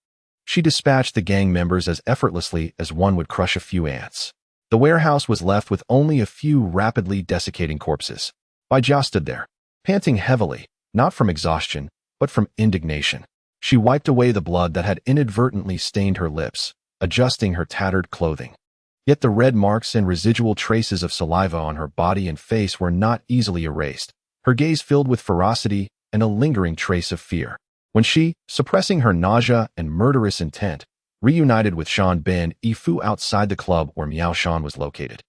Speaker 1: she dispatched the gang members as effortlessly as one would crush a few ants. The warehouse was left with only a few rapidly desiccating corpses. Bai Jia stood there, panting heavily, not from exhaustion, but from indignation. She wiped away the blood that had inadvertently stained her lips, adjusting her tattered clothing. Yet the red marks and residual traces of saliva on her body and face were not easily erased, her gaze filled with ferocity and a lingering trace of fear. When she, suppressing her nausea and murderous intent, reunited with Shan Ben Yifu outside the club where Miao Shan was located.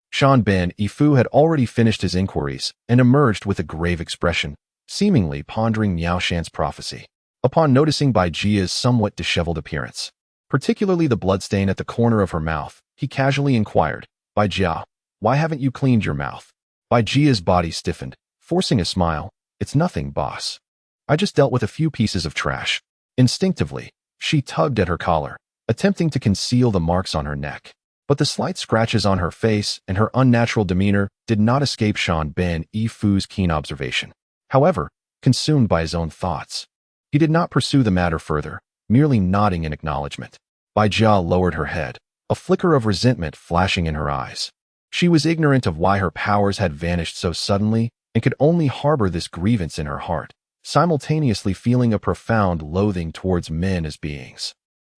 Speaker 1: Shan Ben Yifu had already finished his inquiries and emerged with a grave expression, seemingly pondering Miao Shan's prophecy. Upon noticing Bai Jia's somewhat disheveled appearance, particularly the bloodstain at the corner of her mouth, he casually inquired, "Bai Jia, why haven't you cleaned your mouth?" Bai Jia's body stiffened, forcing a smile. "It's nothing, boss. I just dealt with a few pieces of trash." Instinctively, she tugged at her collar, attempting to conceal the marks on her neck. But the slight scratches on her face and her unnatural demeanor did not escape Shan Ben Yifu's keen observation. However, consumed by his own thoughts, he did not pursue the matter further, merely nodding in acknowledgement. Bai Jia lowered her head, a flicker of resentment flashing in her eyes. She was ignorant of why her powers had vanished so suddenly and could only harbor this grievance in her heart, simultaneously feeling a profound loathing towards men as beings.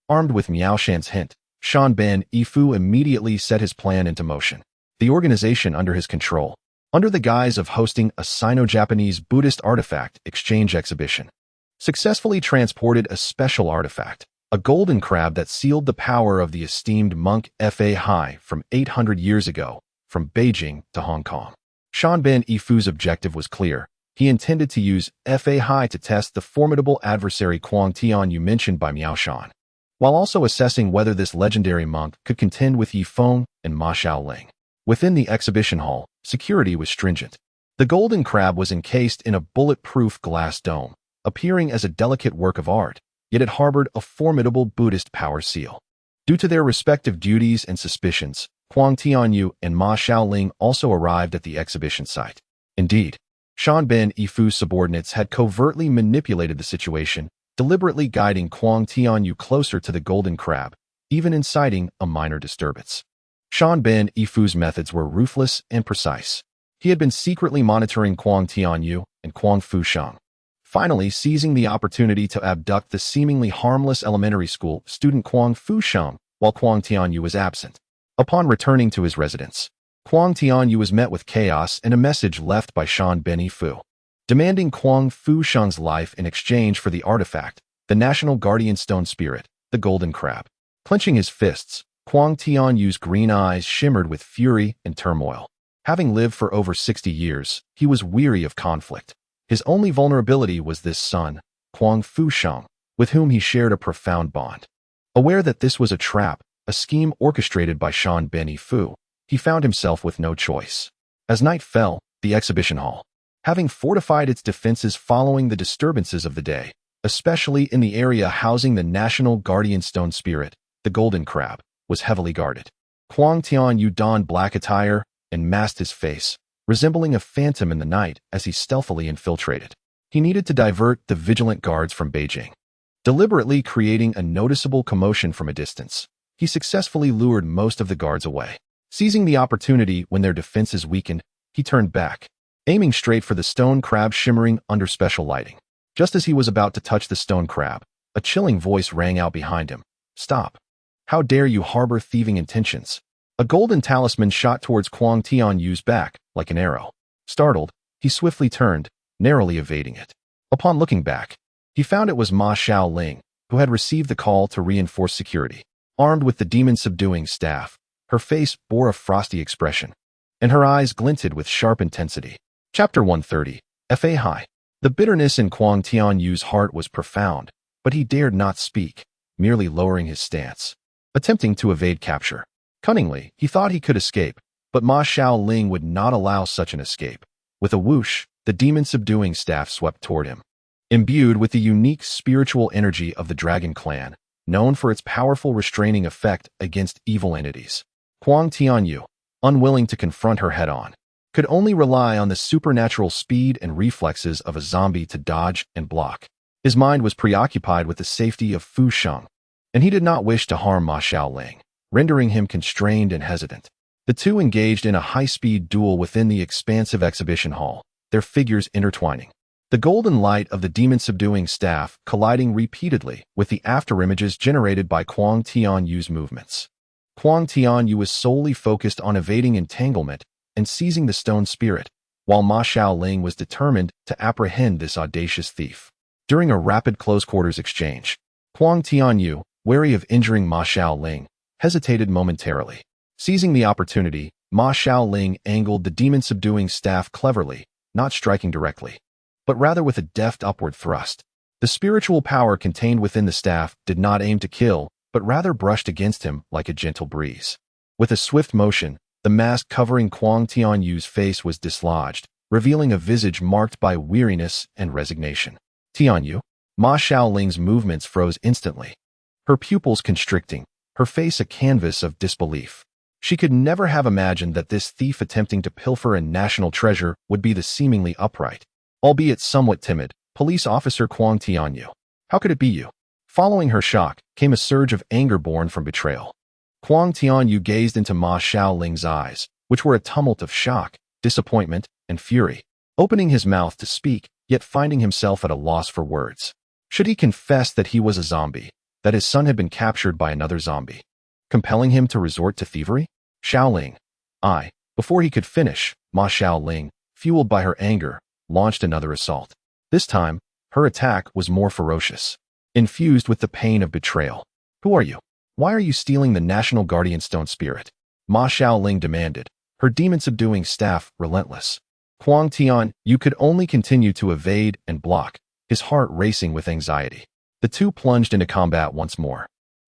Speaker 1: Armed with Miao Shan's hint, Shan Ben Yifu immediately set his plan into motion. The organization under his control, under the guise of hosting a Sino-Japanese Buddhist artifact exchange exhibition, successfully transported a special artifact, a golden crab that sealed the power of the esteemed monk Fa Hai from 800 years ago, from Beijing to Hong Kong. Shan Ben Yifu's objective was clear. He intended to use Fa Hai to test the formidable adversary Kuang Tianyu mentioned by Miao Shan, while also assessing whether this legendary monk could contend with Ye Feng and Ma Xiaoling. Within the exhibition hall, security was stringent. The golden crab was encased in a bulletproof glass dome, appearing as a delicate work of art, yet it harbored a formidable Buddhist power seal. Due to their respective duties and suspicions, Kuang Tianyu and Ma Xiaoling also arrived at the exhibition site. Indeed, Shan Ben Yifu's subordinates had covertly manipulated the situation, deliberately guiding Kuang Tianyu closer to the golden crab, even inciting a minor disturbance. Shan Ben Yifu's methods were ruthless and precise. He had been secretly monitoring Kuang Tianyu and Kuang Fusheng, finally seizing the opportunity to abduct the seemingly harmless elementary school student Kuang Fusheng while Kuang Tianyu was absent. Upon returning to his residence, Kuang Tianyu was met with chaos and a message left by Shan Ben Yifu, demanding Kuang Fusheng's life in exchange for the artifact, the national guardian stone spirit, the golden crab. Clenching his fists, Kuang Tianyu's green eyes shimmered with fury and turmoil. Having lived for over 60 years, he was weary of conflict. His only vulnerability was this son, Kuang Fusheng, with whom he shared a profound bond. Aware that this was a trap, a scheme orchestrated by Shan Ben Yifu, he found himself with no choice. As night fell, the exhibition hall, having fortified its defenses following the disturbances of the day, especially in the area housing the national guardian stone spirit, the golden crab, was heavily guarded. Kuang Tianyu donned black attire and masked his face, resembling a phantom in the night as he stealthily infiltrated. He needed to divert the vigilant guards from Beijing. Deliberately creating a noticeable commotion from a distance, he successfully lured most of the guards away. Seizing the opportunity when their defenses weakened, he turned back, aiming straight for the stone crab shimmering under special lighting. Just as he was about to touch the stone crab, a chilling voice rang out behind him. "Stop! How dare you harbor thieving intentions?" A golden talisman shot towards Kuang Tianyu's back like an arrow. Startled, he swiftly turned, narrowly evading it. Upon looking back, he found it was Ma Xiaoling, who had received the call to reinforce security. Armed with the demon-subduing staff, her face bore a frosty expression, and her eyes glinted with sharp intensity. Chapter 130, Fa High. The bitterness in Kuang Tianyu's heart was profound, but he dared not speak, merely lowering his stance, attempting to evade capture. Cunningly, he thought he could escape, but Ma Xiaoling would not allow such an escape. With a whoosh, the demon-subduing staff swept toward him. Imbued with the unique spiritual energy of the Dragon Clan, known for its powerful restraining effect against evil entities, Kuang Tianyu, unwilling to confront her head-on, could only rely on the supernatural speed and reflexes of a zombie to dodge and block. His mind was preoccupied with the safety of Fu Sheng, and he did not wish to harm Ma Xiaoling, rendering him constrained and hesitant. The two engaged in a high-speed duel within the expansive exhibition hall, their figures intertwining. The golden light of the demon-subduing staff colliding repeatedly with the afterimages generated by Kuang Tianyu's movements. Kuang Tianyu was solely focused on evading entanglement and seizing the stone spirit, while Ma Xiaoling was determined to apprehend this audacious thief. During a rapid close-quarters exchange, Kuang Tianyu, wary of injuring Ma Xiaoling, hesitated momentarily. Seizing the opportunity, Ma Xiaoling angled the demon-subduing staff cleverly, not striking directly, but rather with a deft upward thrust. The spiritual power contained within the staff did not aim to kill, but rather brushed against him like a gentle breeze. With a swift motion, the mask covering Kuang Tianyu's face was dislodged, revealing a visage marked by weariness and resignation. Tianyu, Ma Xiaoling's movements froze instantly, her pupils constricting, her face a canvas of disbelief. She could never have imagined that this thief attempting to pilfer a national treasure would be the seemingly upright, albeit somewhat timid, police officer Kuang Tianyu. How could it be you? Following her shock came a surge of anger born from betrayal. Kuang Tianyu gazed into Ma Xiaoling's eyes, which were a tumult of shock, disappointment, and fury, opening his mouth to speak, yet finding himself at a loss for words. Should he confess that he was a zombie, that his son had been captured by another zombie, compelling him to resort to thievery? Xiaoling. Before he could finish, Ma Xiaoling, fueled by her anger, launched another assault. This time, her attack was more ferocious, infused with the pain of betrayal. Who are you? Why are you stealing the National Guardian Stone Spirit? Ma Xiaoling demanded, her demon-subduing staff relentless. Kuang Tian, you could only continue to evade and block, his heart racing with anxiety. The two plunged into combat once more.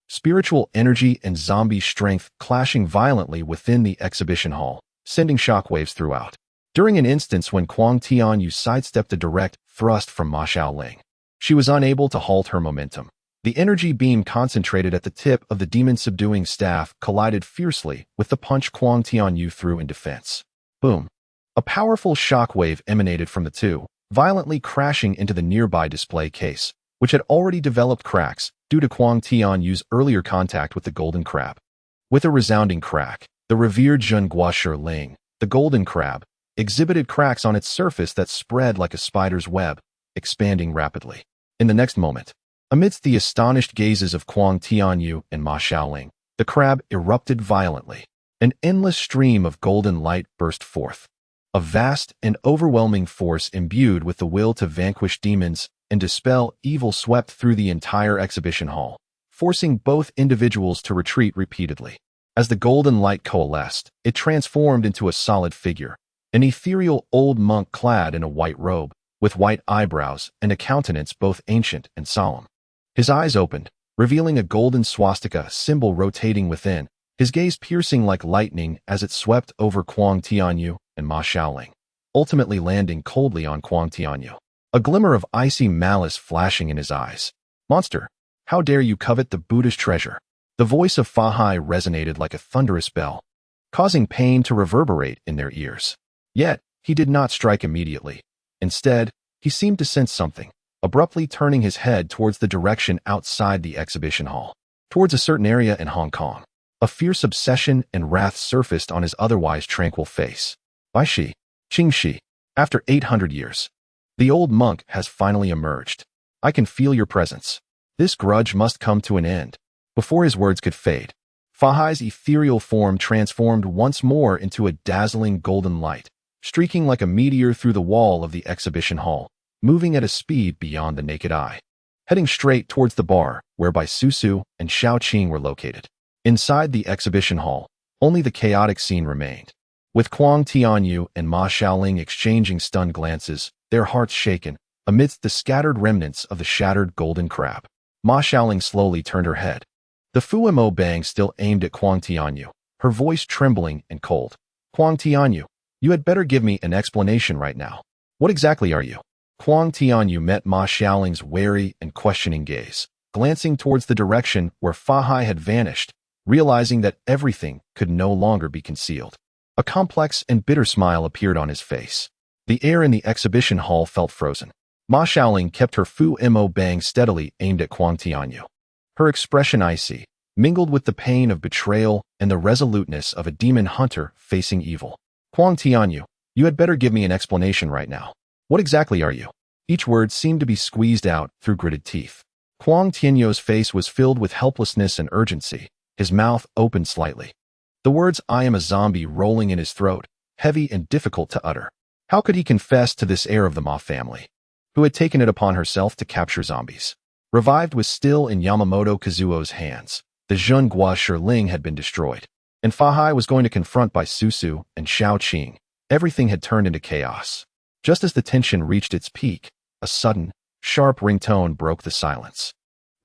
Speaker 1: Spiritual energy and zombie strength clashing violently within the exhibition hall, sending shockwaves throughout. During an instance when Kuang Tianyu sidestepped a direct thrust from Ma Xiaoling, she was unable to halt her momentum. The energy beam concentrated at the tip of the demon-subduing staff collided fiercely with the punch Kuang Tianyu threw in defense. Boom! A powerful shockwave emanated from the two, violently crashing into the nearby display case, which had already developed cracks due to Kuang Tianyu's earlier contact with the golden crab. With a resounding crack, the revered Zhen Guoshi Ling, the golden crab, exhibited cracks on its surface that spread like a spider's web, expanding rapidly. In the next moment, amidst the astonished gazes of Kuang Tianyu and Ma Xiaoling, the crab erupted violently. An endless stream of golden light burst forth. A vast and overwhelming force imbued with the will to vanquish demons and dispel evil swept through the entire exhibition hall, forcing both individuals to retreat repeatedly. As the golden light coalesced, it transformed into a solid figure, an ethereal old monk clad in a white robe, with white eyebrows and a countenance both ancient and solemn. His eyes opened, revealing a golden swastika symbol rotating within, his gaze piercing like lightning as it swept over Kuang Tianyu and Ma Xiaoling, ultimately landing coldly on Kuang Tianyu. a glimmer of icy malice flashing in his eyes. "Monster, how dare you covet the Buddha's treasure?" The voice of Fa Hai resonated like a thunderous bell, causing pain to reverberate in their ears. Yet, he did not strike immediately. Instead, he seemed to sense something, abruptly turning his head towards the direction outside the exhibition hall, towards a certain area in Hong Kong. A fierce obsession and wrath surfaced on his otherwise tranquil face. "Bai Shi, Qing Shi, after 800 years, the old monk has finally emerged. I can feel your presence. This grudge must come to an end." Before his words could fade, Fa Hai's ethereal form transformed once more into a dazzling golden light, streaking like a meteor through the wall of the exhibition hall, moving at a speed beyond the naked eye, heading straight towards the bar whereby Susu and Xiao Qing were located. Inside the exhibition hall, only the chaotic scene remained, with Kuang Tianyu and Ma Xiaoling exchanging stunned glances, their hearts shaken, amidst the scattered remnants of the shattered golden crab. Ma Xiaoling slowly turned her head. The Fuemo Bang still aimed at Kuang Tianyu, her voice trembling and cold. "Kuang Tianyu, you had better give me an explanation right now. What exactly are you?" Kuang Tianyu met Ma Xiaoling's wary and questioning gaze, glancing towards the direction where Fa Hai had vanished, realizing that everything could no longer be concealed. A complex and bitter smile appeared on his face. The air in the exhibition hall felt frozen. Ma Xiaoling kept her Fu-Mo Bang steadily aimed at Kuang Tianyu. Her expression icy, mingled with the pain of betrayal and the resoluteness of a demon hunter facing evil. "Kuang Tianyu, you had better give me an explanation right now. What exactly are you?" Each word seemed to be squeezed out through gritted teeth. Kuang Tianyu's face was filled with helplessness and urgency, his mouth opened slightly. The words "I am a zombie" rolling in his throat, heavy and difficult to utter. How could he confess to this heir of the Ma family, who had taken it upon herself to capture zombies? Revived was still in Yamamoto Kazuo's hands. The Zhenghua Shiling had been destroyed, and Fa Hai was going to confront by Susu and Xiao Qing. Everything had turned into chaos. Just as the tension reached its peak, a sudden, sharp ringtone broke the silence.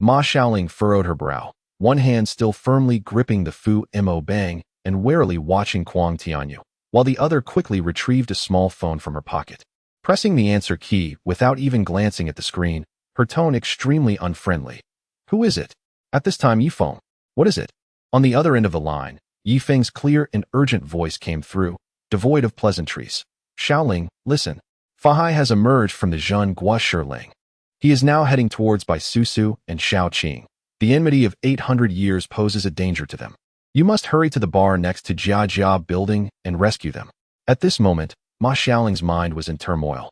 Speaker 1: Ma Xiaoling furrowed her brow, one hand still firmly gripping the Fu-Mo Bang and warily watching Kuang Tianyu, while the other quickly retrieved a small phone from her pocket. Pressing the answer key without even glancing at the screen, her tone extremely unfriendly. "Who is it?" At this time, Ye Feng. "What is it?" On the other end of the line, Ye Feng's clear and urgent voice came through, devoid of pleasantries. "Xiaoling, listen. Fa Hai has emerged from the Zhenghua Shiling. He is now heading towards Bai Susu and Xiao Qing. The enmity of 800 years poses a danger to them. You must hurry to the bar next to Jia Jia building and rescue them." At this moment, Ma Xiaoling's mind was in turmoil.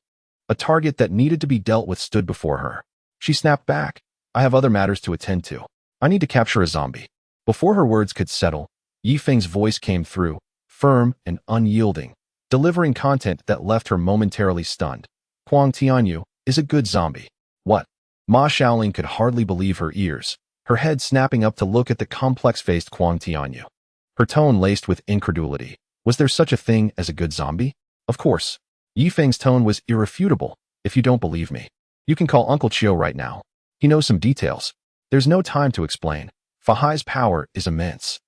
Speaker 1: A target that needed to be dealt with stood before her. She snapped back. "I have other matters to attend to. I need to capture a zombie." Before her words could settle, Ye Feng's voice came through, firm and unyielding, delivering content that left her momentarily stunned. "Kuang Tianyu is a good zombie." "What?" Ma Xiaoling could hardly believe her ears, her head snapping up to look at the complex-faced Kuang Tianyu. Her tone laced with incredulity. Was there such a thing as a good zombie? Of course. Ye Feng's tone was irrefutable. "If you don't believe me, you can call Uncle Chiu right now. He knows some details." There's no time to explain. Fa Hai's power is immense.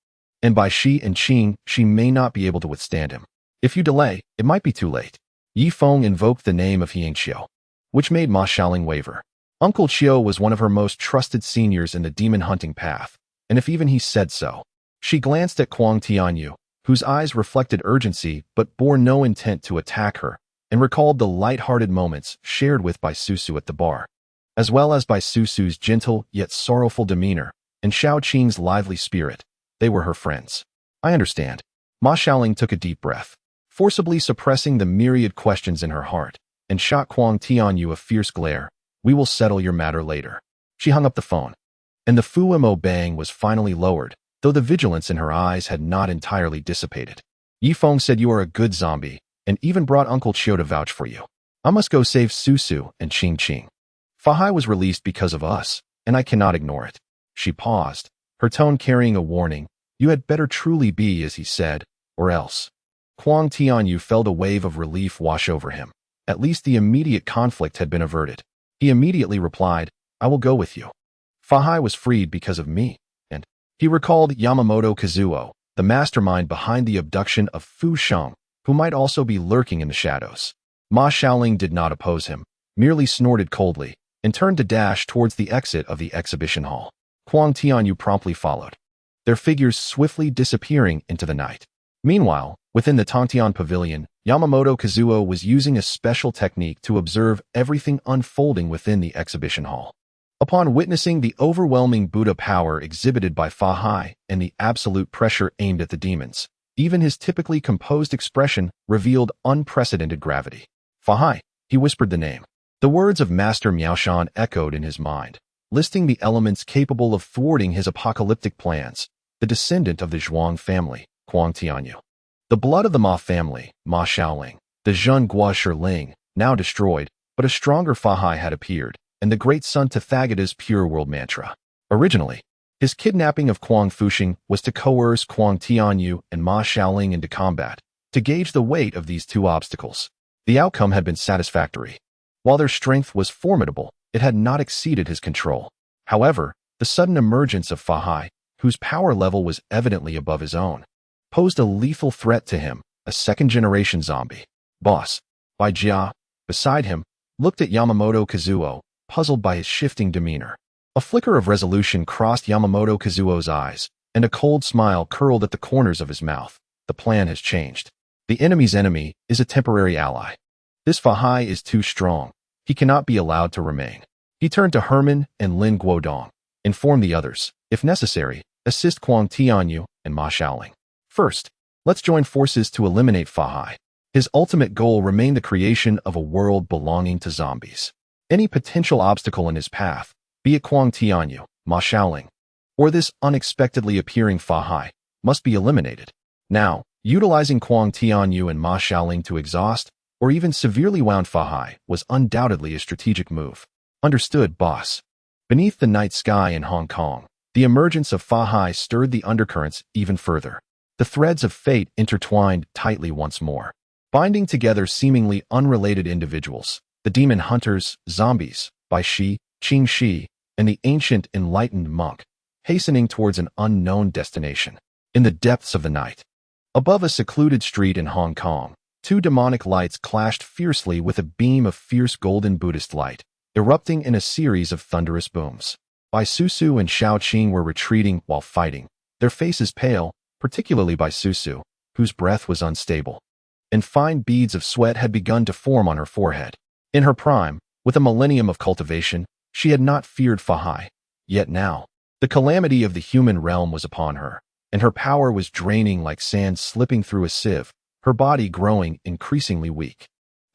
Speaker 1: And by Shi and Qing, she may not be able to withstand him. If you delay, it might be too late. Ye Feng invoked the name of Chiu, which made Ma Xiaoling waver. Uncle Chiu was one of her most trusted seniors in the demon hunting path, and if even he said so. She glanced at Kuang Tianyu, whose eyes reflected urgency but bore no intent to attack her, and recalled the light-hearted moments shared with Bai Susu at the bar, as well as Bai Susu's gentle yet sorrowful demeanor and Xiao Qing's lively spirit. They were her friends. "I understand." Ma Xiaoling took a deep breath, forcibly suppressing the myriad questions in her heart, and shot Kuang Tianyu a fierce glare. "We will settle your matter later." She hung up the phone, and the Fu-Mo Bang was finally lowered, though the vigilance in her eyes had not entirely dissipated. "Ye Feng said you are a good zombie, and even brought Uncle Chiu to vouch for you. I must go save Susu and Qing. Fa Hai was released because of us, and I cannot ignore it." She paused, her tone carrying a warning. "You had better truly be as he said, or else." Kuang Tianyu felt a wave of relief wash over him. At least the immediate conflict had been averted. He immediately replied, "I will go with you. Fa Hai was freed because of me." And he recalled Yamamoto Kazuo, the mastermind behind the abduction of Fu Sheng, who might also be lurking in the shadows. Ma Xiaoling did not oppose him, merely snorted coldly, and turned to dash towards the exit of the exhibition hall. Kuang Tianyu promptly followed, their figures swiftly disappearing into the night. Meanwhile, within the Tongtian Pavilion, Yamamoto Kazuo was using a special technique to observe everything unfolding within the exhibition hall. Upon witnessing the overwhelming Buddha power exhibited by Fa Hai and the absolute pressure aimed at the demons, even his typically composed expression revealed unprecedented gravity. Fa Hai, he whispered the name. The words of Master Miaoshan echoed in his mind, listing the elements capable of thwarting his apocalyptic plans. The descendant of the Zhuang family, Kuang Tianyu. The blood of the Ma family, Ma Shaoling. The Zhen Guo Ling, now destroyed, but a stronger Fa Hai had appeared, and the great son Tathagata's pure world mantra. Originally, his kidnapping of Kuang Fuxing was to coerce Kuang Tianyu and Ma Shaoling into combat, to gauge the weight of these two obstacles. The outcome had been satisfactory. While their strength was formidable, it had not exceeded his control. However, the sudden emergence of Fa Hai, whose power level was evidently above his own, posed a lethal threat to him, a second-generation zombie. Boss, Bai Jia, beside him, looked at Yamamoto Kazuo, puzzled by his shifting demeanor. A flicker of resolution crossed Yamamoto Kazuo's eyes, and a cold smile curled at the corners of his mouth. The plan has changed. The enemy's enemy is a temporary ally. This Fa Hai is too strong. He cannot be allowed to remain. He turned to Herman and Lin Guodong. Inform the others. If necessary, assist Kuang Tianyu and Ma Shaoling. First, let's join forces to eliminate Fa Hai. His ultimate goal remained the creation of a world belonging to zombies. Any potential obstacle in his path, be it Kuang Tianyu, Ma Shaoling, or this unexpectedly appearing Fa Hai, must be eliminated. Now, utilizing Kuang Tianyu and Ma Shaoling to exhaust, or even severely wound Fa Hai, was undoubtedly a strategic move. Understood, boss. Beneath the night sky in Hong Kong, the emergence of Fa Hai stirred the undercurrents even further. The threads of fate intertwined tightly once more, binding together seemingly unrelated individuals, the demon hunters, zombies, Bai Shi, Qing Shi, and the ancient enlightened monk, hastening towards an unknown destination. In the depths of the night, above a secluded street in Hong Kong, two demonic lights clashed fiercely with a beam of fierce golden Buddhist light, erupting in a series of thunderous booms. Bai Susu and Shao Qing were retreating while fighting, their faces pale, particularly Bai Susu, whose breath was unstable, and fine beads of sweat had begun to form on her forehead. In her prime, with a millennium of cultivation, she had not feared Fa Hai. Yet now, the calamity of the human realm was upon her, and her power was draining like sand slipping through a sieve, her body growing increasingly weak.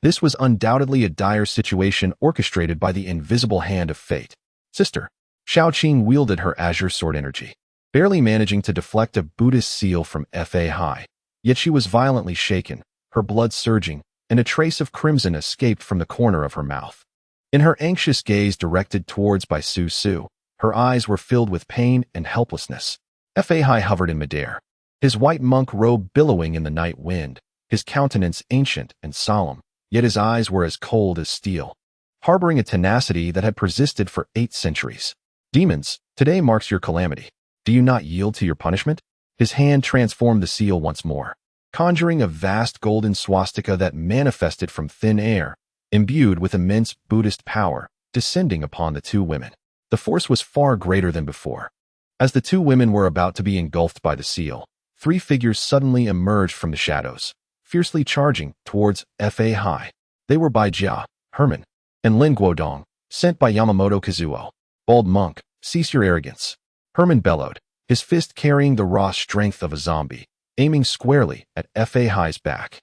Speaker 1: This was undoubtedly a dire situation orchestrated by the invisible hand of fate. Sister, Shao Qing wielded her azure sword energy, barely managing to deflect a Buddhist seal from Fa Hai. Yet she was violently shaken, her blood surging, and a trace of crimson escaped from the corner of her mouth. In her anxious gaze directed towards Bai Susu, her eyes were filled with pain and helplessness. Fa Hai hovered in midair, his white monk robe billowing in the night wind, his countenance ancient and solemn, yet his eyes were as cold as steel, harboring a tenacity that had persisted for 8 centuries. Demons, today marks your calamity. Do you not yield to your punishment? His hand transformed the seal once more, conjuring a vast golden swastika that manifested from thin air, imbued with immense Buddhist power, descending upon the two women. The force was far greater than before. As the two women were about to be engulfed by the seal, 3 figures suddenly emerged from the shadows, fiercely charging towards Fa Hai. They were Bai Jia, Herman, and Lin Guodong, sent by Yamamoto Kazuo. Bald monk, cease your arrogance. Herman bellowed, his fist carrying the raw strength of a zombie, aiming squarely at Fa Hai's back.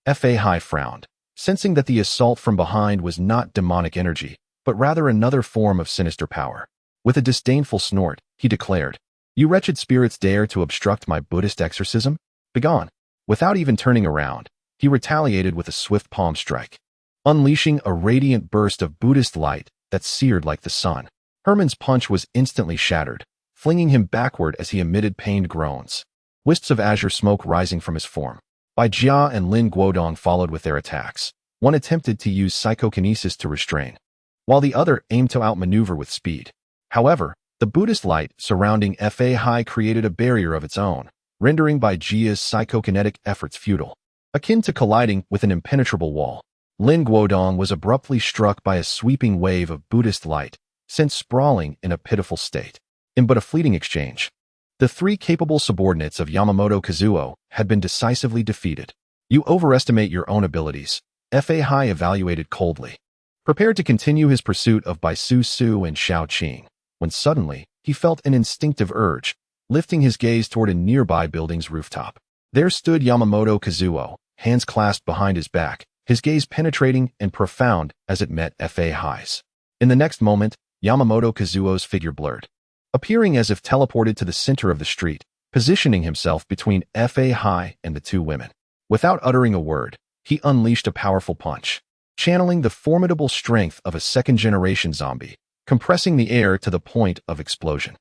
Speaker 1: Fa Hai frowned, sensing that the assault from behind was not demonic energy, but rather another form of sinister power. With a disdainful snort, he declared, "You wretched spirits dare to obstruct my Buddhist exorcism? Begone." Without even turning around, he retaliated with a swift palm strike, unleashing a radiant burst of Buddhist light that seared like the sun. Herman's punch was instantly shattered, flinging him backward as he emitted pained groans, wisps of azure smoke rising from his form. Bai Jia and Lin Guodong followed with their attacks. One attempted to use psychokinesis to restrain, while the other aimed to outmaneuver with speed. However, the Buddhist light surrounding Fa Hai created a barrier of its own, rendering Bai Jia's psychokinetic efforts futile, akin to colliding with an impenetrable wall. Lin Guodong was abruptly struck by a sweeping wave of Buddhist light, sent sprawling in a pitiful state. In but a fleeting exchange, the three capable subordinates of Yamamoto Kazuo had been decisively defeated. You overestimate your own abilities, Fa Hai evaluated coldly. Prepared to continue his pursuit of Bai Su Su and Xiao Qing, when suddenly he felt an instinctive urge, lifting his gaze toward a nearby building's rooftop. There stood Yamamoto Kazuo, hands clasped behind his back, his gaze penetrating and profound as it met Fa Hai's. In the next moment, Yamamoto Kazuo's figure blurred, appearing as if teleported to the center of the street, positioning himself between Fa Hai and the two women. Without uttering a word, he unleashed a powerful punch, channeling the formidable strength of a second-generation zombie, compressing the air to the point of explosion.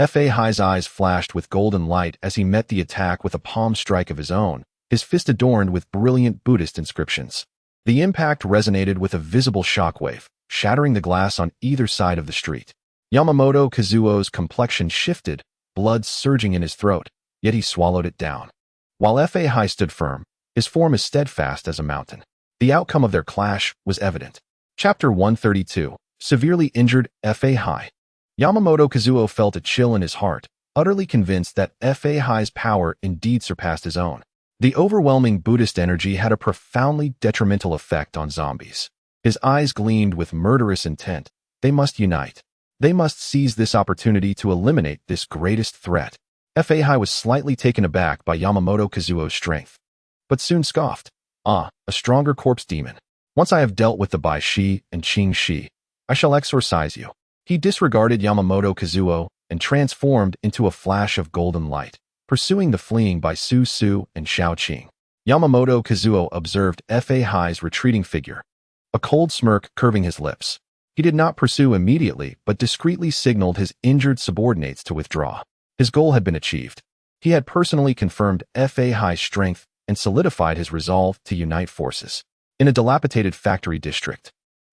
Speaker 1: Fa Hai's eyes flashed with golden light as he met the attack with a palm strike of his own, his fist adorned with brilliant Buddhist inscriptions. The impact resonated with a visible shockwave, shattering the glass on either side of the street. Yamamoto Kazuo's complexion shifted, blood surging in his throat, yet he swallowed it down. While Fa Hai stood firm, his form as steadfast as a mountain. The outcome of their clash was evident. Chapter 132. Severely injured Fa Hai. Yamamoto Kazuo felt a chill in his heart, utterly convinced that Fa Hai's power indeed surpassed his own. The overwhelming Buddhist energy had a profoundly detrimental effect on zombies. His eyes gleamed with murderous intent. They must unite. They must seize this opportunity to eliminate this greatest threat. Fa Hai was slightly taken aback by Yamamoto Kazuo's strength, but soon scoffed. A stronger corpse demon. Once I have dealt with the Bai Shi and Qing Shi, I shall exorcise you. He disregarded Yamamoto Kazuo and transformed into a flash of golden light, pursuing the fleeing Bai Su Su and Xiao Qing. Yamamoto Kazuo observed Fa Hai's retreating figure, a cold smirk curving his lips. He did not pursue immediately, but discreetly signaled his injured subordinates to withdraw. His goal had been achieved. He had personally confirmed Fa Hai's strength and solidified his resolve to unite forces. In a dilapidated factory district,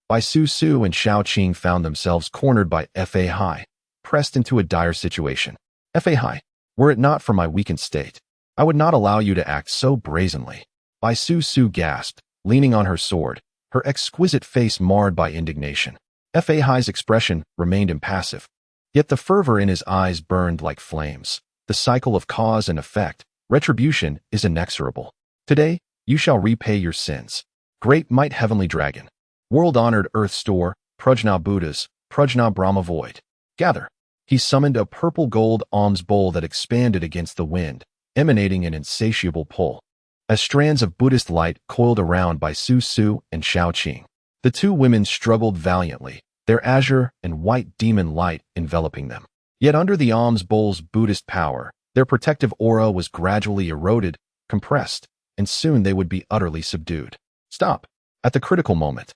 Speaker 1: Bai Su Su and Xiao Qing found themselves cornered by Fa Hai, pressed into a dire situation. Fa Hai, were it not for my weakened state, I would not allow you to act so brazenly. Bai Su Su gasped, leaning on her sword, her exquisite face marred by indignation. Fa Hai's expression remained impassive, yet the fervor in his eyes burned like flames. The cycle of cause and effect, retribution, is inexorable. Today, you shall repay your sins. Great might Heavenly Dragon, world-honored Earth Store, Prajna Buddhas, Prajna Brahma Void. Gather. He summoned a purple gold alms bowl that expanded against the wind, emanating an insatiable pull. As strands of Buddhist light coiled around Bai Su Su and Xiao Qing, the two women struggled valiantly, their azure and white demon light enveloping them. Yet under the alms bowl's Buddhist power, their protective aura was gradually eroded, compressed, and soon they would be utterly subdued. Stop. At the critical moment,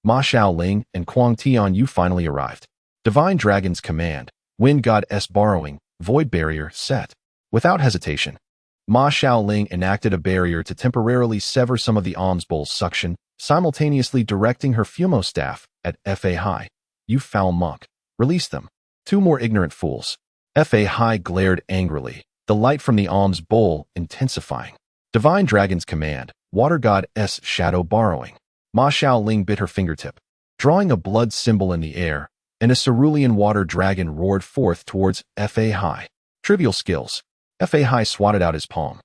Speaker 1: Ma Xiaoling and Kuang Tianyu finally arrived. Divine Dragon's command, Wind God S borrowing, void barrier set. Without hesitation, Ma Xiaoling enacted a barrier to temporarily sever some of the alms bowl's suction, simultaneously directing her fumo staff at Fa Hai. You foul monk. Release them. Two more ignorant fools. Fa Hai glared angrily, the light from the alms bowl intensifying. Divine Dragon's command, Water God S shadow borrowing. Ma Xiaoling bit her fingertip, drawing a blood symbol in the air, and a cerulean water dragon roared forth towards Fa Hai. Trivial skills. Fa Hai swatted out his palm,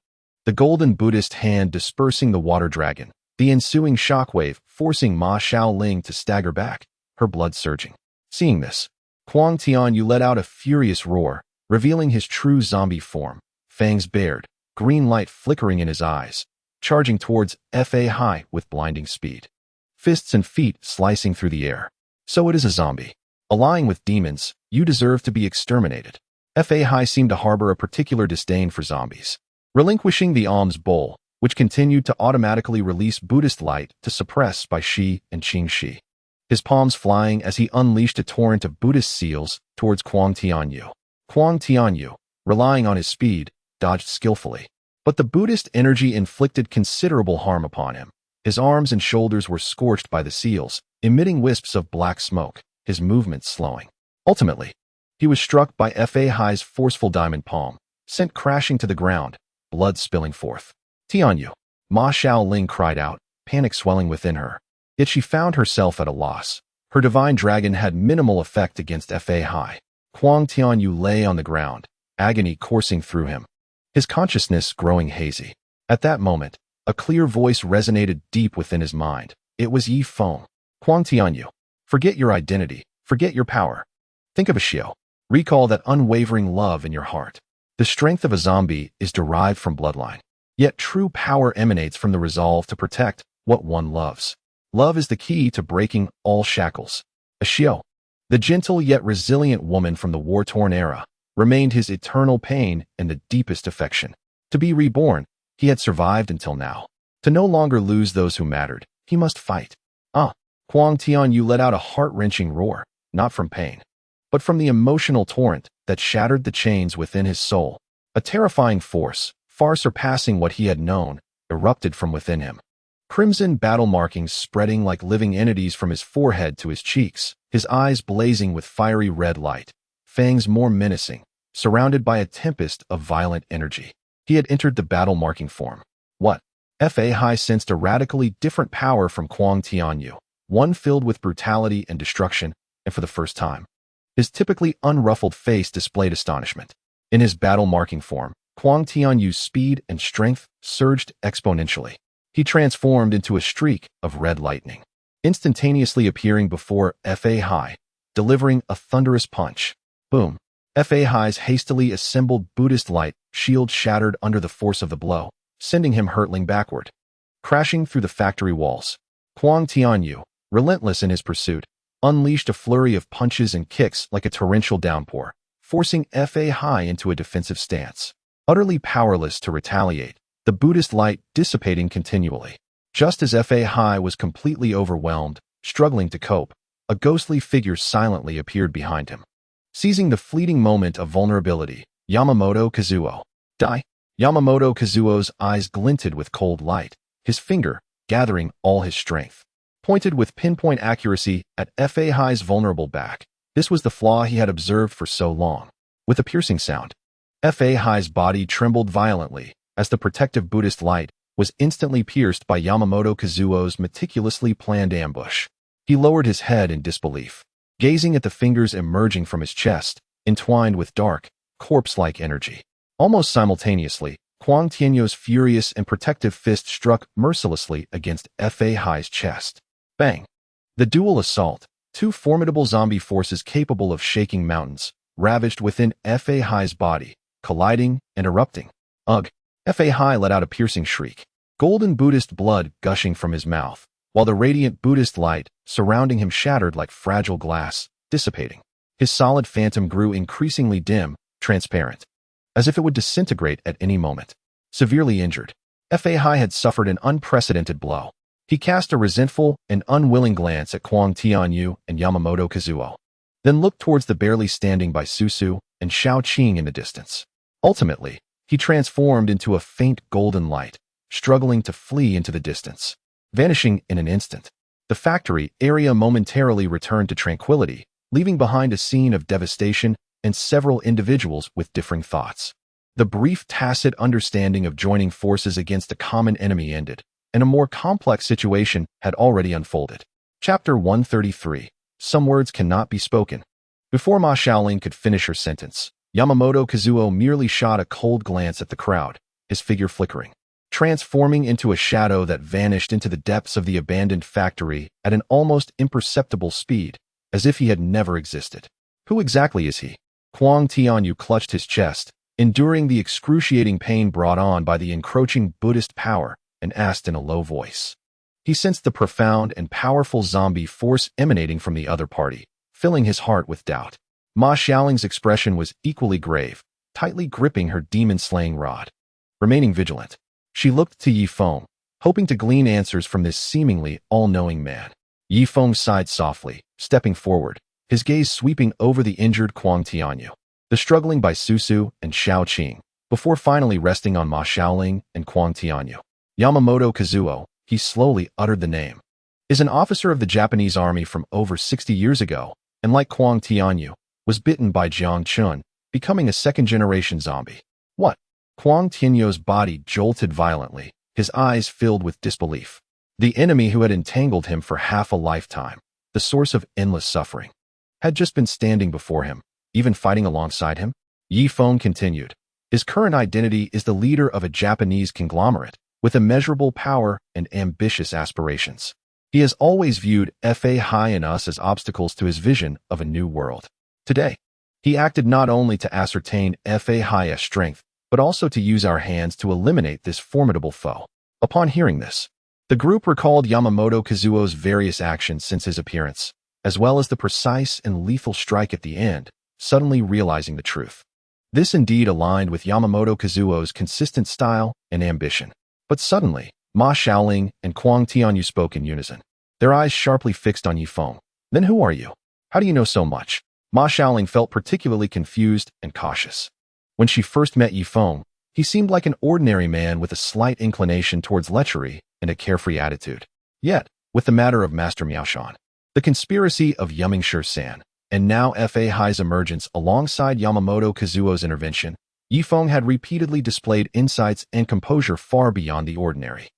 Speaker 1: the golden Buddhist hand dispersing the water dragon, the ensuing shockwave forcing Ma Xiaoling to stagger back, her blood surging. Seeing this, Kuang Tianyu let out a furious roar, revealing his true zombie form, fangs bared, green light flickering in his eyes, charging towards Fa Hai with blinding speed. Fists and feet slicing through the air. So it is a zombie. Allying with demons, you deserve to be exterminated. Fa Hai seemed to harbor a particular disdain for zombies. Relinquishing the alms bowl, which continued to automatically release Buddhist light to suppress Bai Shi and Qing Shi. His palms flying as he unleashed a torrent of Buddhist seals towards Kuang Tianyu. Kuang Tianyu, relying on his speed, dodged skillfully. But the Buddhist energy inflicted considerable harm upon him. His arms and shoulders were scorched by the seals, emitting wisps of black smoke, his movements slowing. Ultimately, he was struck by Fa Hai's forceful diamond palm, sent crashing to the ground, blood spilling forth. Tianyu, Ma Xiaoling cried out, panic swelling within her. Yet she found herself at a loss. Her divine dragon had minimal effect against Fa Hai. Huang Tianyu lay on the ground, agony coursing through him, his consciousness growing hazy. At that moment, a clear voice resonated deep within his mind. It was Ye Feng. Huang Tianyu, forget your identity, forget your power. Think of a Xiao. Recall that unwavering love in your heart. The strength of a zombie is derived from bloodline. Yet true power emanates from the resolve to protect what one loves. Love is the key to breaking all shackles. A Xiao, the gentle yet resilient woman from the war-torn era, remained his eternal pain and the deepest affection. To be reborn, he had survived until now. To no longer lose those who mattered, he must fight. Huang Tianyu let out a heart-wrenching roar, not from pain, but from the emotional torrent that shattered the chains within his soul. A terrifying force, far surpassing what he had known, erupted from within him. Crimson battle markings spreading like living entities from his forehead to his cheeks, his eyes blazing with fiery red light, fangs more menacing, surrounded by a tempest of violent energy. He had entered the battle marking form. What? Fa Hai sensed a radically different power from Huang Tianyu, one filled with brutality and destruction, and for the first time, his typically unruffled face displayed astonishment. In his battle marking form, Huang Tianyu's speed and strength surged exponentially. He transformed into a streak of red lightning, instantaneously appearing before Fa Hai, delivering a thunderous punch. Boom! Fa Hai's hastily assembled Buddhist light shield shattered under the force of the blow, sending him hurtling backward, crashing through the factory walls. Huang Tianyu, relentless in his pursuit, unleashed a flurry of punches and kicks like a torrential downpour, forcing Fa Hai into a defensive stance. Utterly powerless to retaliate, the Buddhist light dissipating continually. Just as Fa Hai was completely overwhelmed, struggling to cope, a ghostly figure silently appeared behind him. Seizing the fleeting moment of vulnerability, Yamamoto Kazuo. Die! Yamamoto Kazuo's eyes glinted with cold light, his finger, gathering all his strength, pointed with pinpoint accuracy at Fa Hai's vulnerable back. This was the flaw he had observed for so long. With a piercing sound, Fa Hai's body trembled violently as the protective Buddhist light was instantly pierced by Yamamoto Kazuo's meticulously planned ambush. He lowered his head in disbelief, gazing at the fingers emerging from his chest, entwined with dark, corpse-like energy. Almost simultaneously, Huang Tianyu's furious and protective fist struck mercilessly against Fa Hai's chest. Bang! The dual assault, two formidable zombie forces capable of shaking mountains, ravaged within Fa Hai's body, colliding and erupting. Ugh! Fa Hai let out a piercing shriek, golden Buddhist blood gushing from his mouth, while the radiant Buddhist light surrounding him shattered like fragile glass, dissipating. His solid phantom grew increasingly dim, transparent, as if it would disintegrate at any moment. Severely injured, Fa Hai had suffered an unprecedented blow. He cast a resentful and unwilling glance at Huang Tianyu and Yamamoto Kazuo, then looked towards the barely standing by Susu and Xiao Qing in the distance. Ultimately, he transformed into a faint golden light, struggling to flee into the distance, vanishing in an instant. The factory area momentarily returned to tranquility, leaving behind a scene of devastation and several individuals with differing thoughts. The brief tacit understanding of joining forces against a common enemy ended, and a more complex situation had already unfolded. Chapter 133. Some words cannot be spoken. Before Ma Xiaoling could finish her sentence, Yamamoto Kazuo merely shot a cold glance at the crowd, his figure flickering, transforming into a shadow that vanished into the depths of the abandoned factory at an almost imperceptible speed, as if he had never existed. Who exactly is he? Huang Tianyu clutched his chest, enduring the excruciating pain brought on by the encroaching Buddhist power, and asked in a low voice. He sensed the profound and powerful zombie force emanating from the other party, filling his heart with doubt. Ma Xiaoling's expression was equally grave, tightly gripping her demon-slaying rod. Remaining vigilant, she looked to Ye Feng, hoping to glean answers from this seemingly all-knowing man. Ye Feng sighed softly, stepping forward, his gaze sweeping over the injured Huang Tianyu, the struggling by Susu and Xiao Qing, before finally resting on Ma Xiaoling and Huang Tianyu. Yamamoto Kazuo, he slowly uttered the name, is an officer of the Japanese army from over 60 years ago, and like Huang Tianyu, was bitten by Jiang Chun, becoming a second-generation zombie. What? Huang Tianyu's body jolted violently, his eyes filled with disbelief. The enemy who had entangled him for half a lifetime, the source of endless suffering, had just been standing before him, even fighting alongside him. Ye Feng continued. His current identity is the leader of a Japanese conglomerate with immeasurable power and ambitious aspirations. He has always viewed Fa Hai and us as obstacles to his vision of a new world. Today, he acted not only to ascertain Fa Hai's strength, but also to use our hands to eliminate this formidable foe. Upon hearing this, the group recalled Yamamoto Kazuo's various actions since his appearance, as well as the precise and lethal strike at the end, suddenly realizing the truth. This indeed aligned with Yamamoto Kazuo's consistent style and ambition. But suddenly, Ma Xiaoling and Kuang Tianyu spoke in unison, their eyes sharply fixed on Ye Feng. Then who are you? How do you know so much? Ma Xiaoling felt particularly confused and cautious. When she first met Ye Feng, he seemed like an ordinary man with a slight inclination towards lechery and a carefree attitude. Yet, with the matter of Master Miaoshan, the conspiracy of Yumingshi-san, and now Fa Hai's emergence alongside Yamamoto Kazuo's intervention, Ye Feng had repeatedly displayed insights and composure far beyond the ordinary,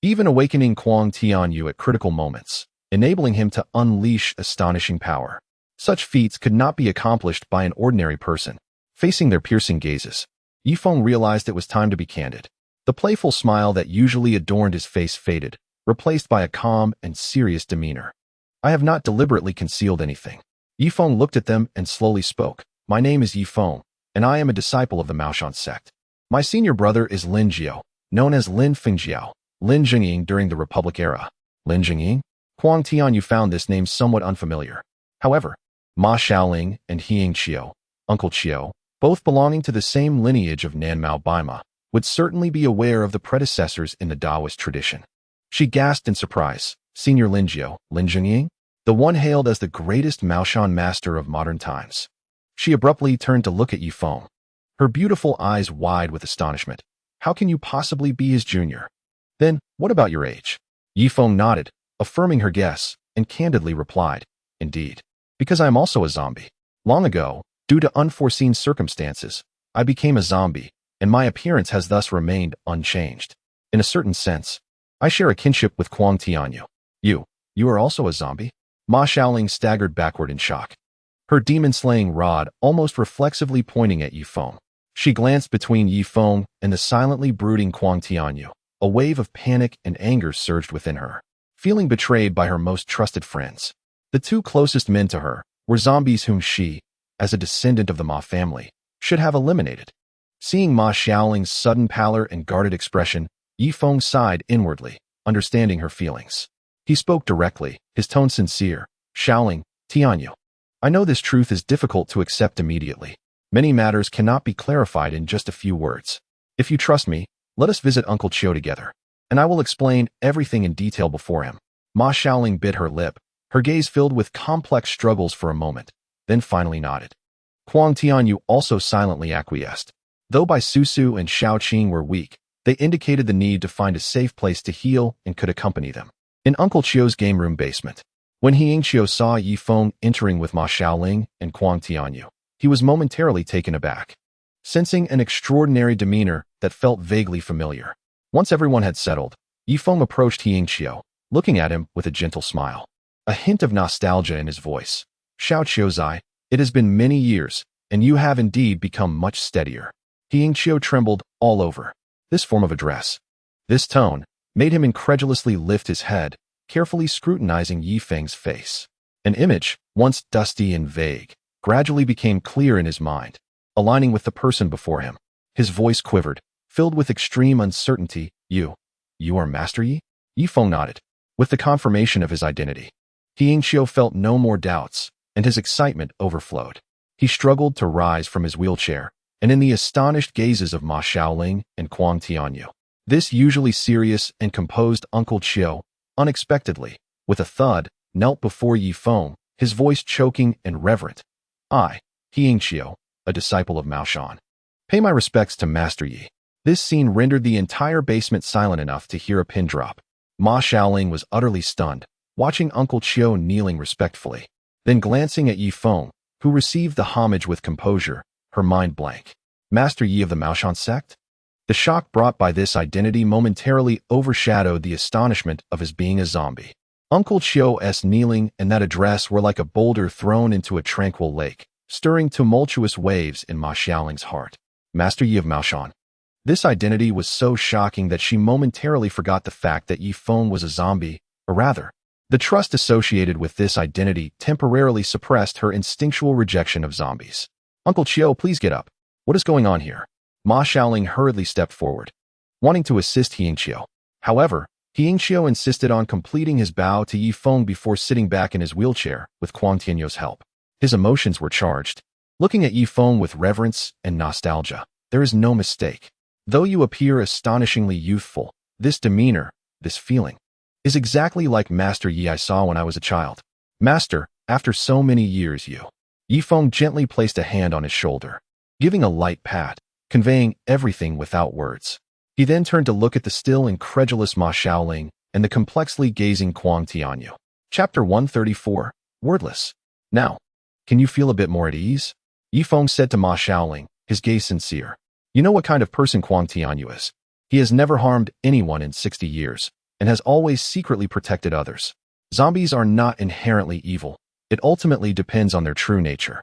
Speaker 1: even awakening Kuang Tianyu at critical moments, enabling him to unleash astonishing power. Such feats could not be accomplished by an ordinary person. Facing their piercing gazes, Ye Feng realized it was time to be candid. The playful smile that usually adorned his face faded, replaced by a calm and serious demeanor. I have not deliberately concealed anything. Ye Feng looked at them and slowly spoke. My name is Ye Feng, and I am a disciple of the Maoshan sect. My senior brother is Lin Jiao, known as Lin Fengjiao, Lin Jingying during the Republic era. Lin Jingying? Kuang Tianyu found this name somewhat unfamiliar. However, Ma Xiaoling and Hiying Qiu, Uncle Qiu, both belonging to the same lineage of Nanmao Baima, would certainly be aware of the predecessors in the Taoist tradition. She gasped in surprise. Senior Lin Jiao, Lin Jingying? The one hailed as the greatest Maoshan master of modern times. She abruptly turned to look at Ye Feng, her beautiful eyes wide with astonishment. How can you possibly be his junior? Then, what about your age? Ye Feng nodded, affirming her guess, and candidly replied, Indeed. Because I am also a zombie. Long ago, due to unforeseen circumstances, I became a zombie, and my appearance has thus remained unchanged. In a certain sense, I share a kinship with Kuang Tianyu. You are also a zombie? Ma Xiaoling staggered backward in shock, her demon-slaying rod almost reflexively pointing at Ye Feng. She glanced between Ye Feng and the silently brooding Kuang Tianyu. A wave of panic and anger surged within her, feeling betrayed by her most trusted friends. The two closest men to her were zombies whom she, as a descendant of the Ma family, should have eliminated. Seeing Ma Xiaoling's sudden pallor and guarded expression, Ye Feng sighed inwardly, understanding her feelings. He spoke directly, his tone sincere. Xiaoling, Tianyu, I know this truth is difficult to accept immediately. Many matters cannot be clarified in just a few words. If you trust me, let us visit Uncle Qiu together, and I will explain everything in detail before him. Ma Xiaoling bit her lip, her gaze filled with complex struggles for a moment, then finally nodded. Kuang Tianyu also silently acquiesced. Though Bai Susu and Shao Qing were weak, they indicated the need to find a safe place to heal and could accompany them. In Uncle Qiu's game room basement, when Hiying Qiu saw Ye Feng entering with Ma Xiaoling and Kuang Tianyu, he was momentarily taken aback, sensing an extraordinary demeanor that felt vaguely familiar. Once everyone had settled, Ye Feng approached Hiying Qiu, looking at him with a gentle smile, a hint of nostalgia in his voice. Xiao Qiuzai, it has been many years, and you have indeed become much steadier. Hiying Qiu trembled all over. This form of address, this tone, made him incredulously lift his head, carefully scrutinizing Ye Feng's face. An image, once dusty and vague, gradually became clear in his mind, aligning with the person before him. His voice quivered, filled with extreme uncertainty. You are Master Yi? Ye Feng nodded, with the confirmation of his identity. Hiying Qiu felt no more doubts, and his excitement overflowed. He struggled to rise from his wheelchair, and in the astonished gazes of Ma Xiaoling and Kuang Tianyu, this usually serious and composed Uncle Qiu, unexpectedly, with a thud, knelt before Ye Feng, his voice choking and reverent. I, Hiying Qiu, a disciple of Maoshan, pay my respects to Master Yi. This scene rendered the entire basement silent enough to hear a pin drop. Ma Xiaoling was utterly stunned, watching Uncle Qiu kneeling respectfully, then glancing at Ye Feng, who received the homage with composure, her mind blank. Master Yi of the Maoshan sect? The shock brought by this identity momentarily overshadowed the astonishment of his being a zombie. Uncle Chio's kneeling and that address were like a boulder thrown into a tranquil lake, stirring tumultuous waves in Ma Xiaoling's heart. Master Yi of Maoshan. This identity was so shocking that she momentarily forgot the fact that Ye Feng was a zombie, or rather, the trust associated with this identity temporarily suppressed her instinctual rejection of zombies. Uncle Chio, please get up. What is going on here? Ma Xiaoling hurriedly stepped forward, wanting to assist Yingqiu. However, Yingqiu insisted on completing his bow to Ye Feng before sitting back in his wheelchair with Kuang Tianyou's help. His emotions were charged. Looking at Ye Feng with reverence and nostalgia, there is no mistake. Though you appear astonishingly youthful, this demeanor, this feeling, is exactly like Master Yi I saw when I was a child. Master, after so many years Ye Feng gently placed a hand on his shoulder, giving a light pat, conveying everything without words. He then turned to look at the still incredulous Ma Xiaoling and the complexly gazing Kuang Tianyu. Chapter 134, Wordless. Now, can you feel a bit more at ease? Ye Feng said to Ma Xiaoling, his gaze sincere. You know what kind of person Kuang Tianyu is. He has never harmed anyone in 60 years, and has always secretly protected others. Zombies are not inherently evil. It ultimately depends on their true nature.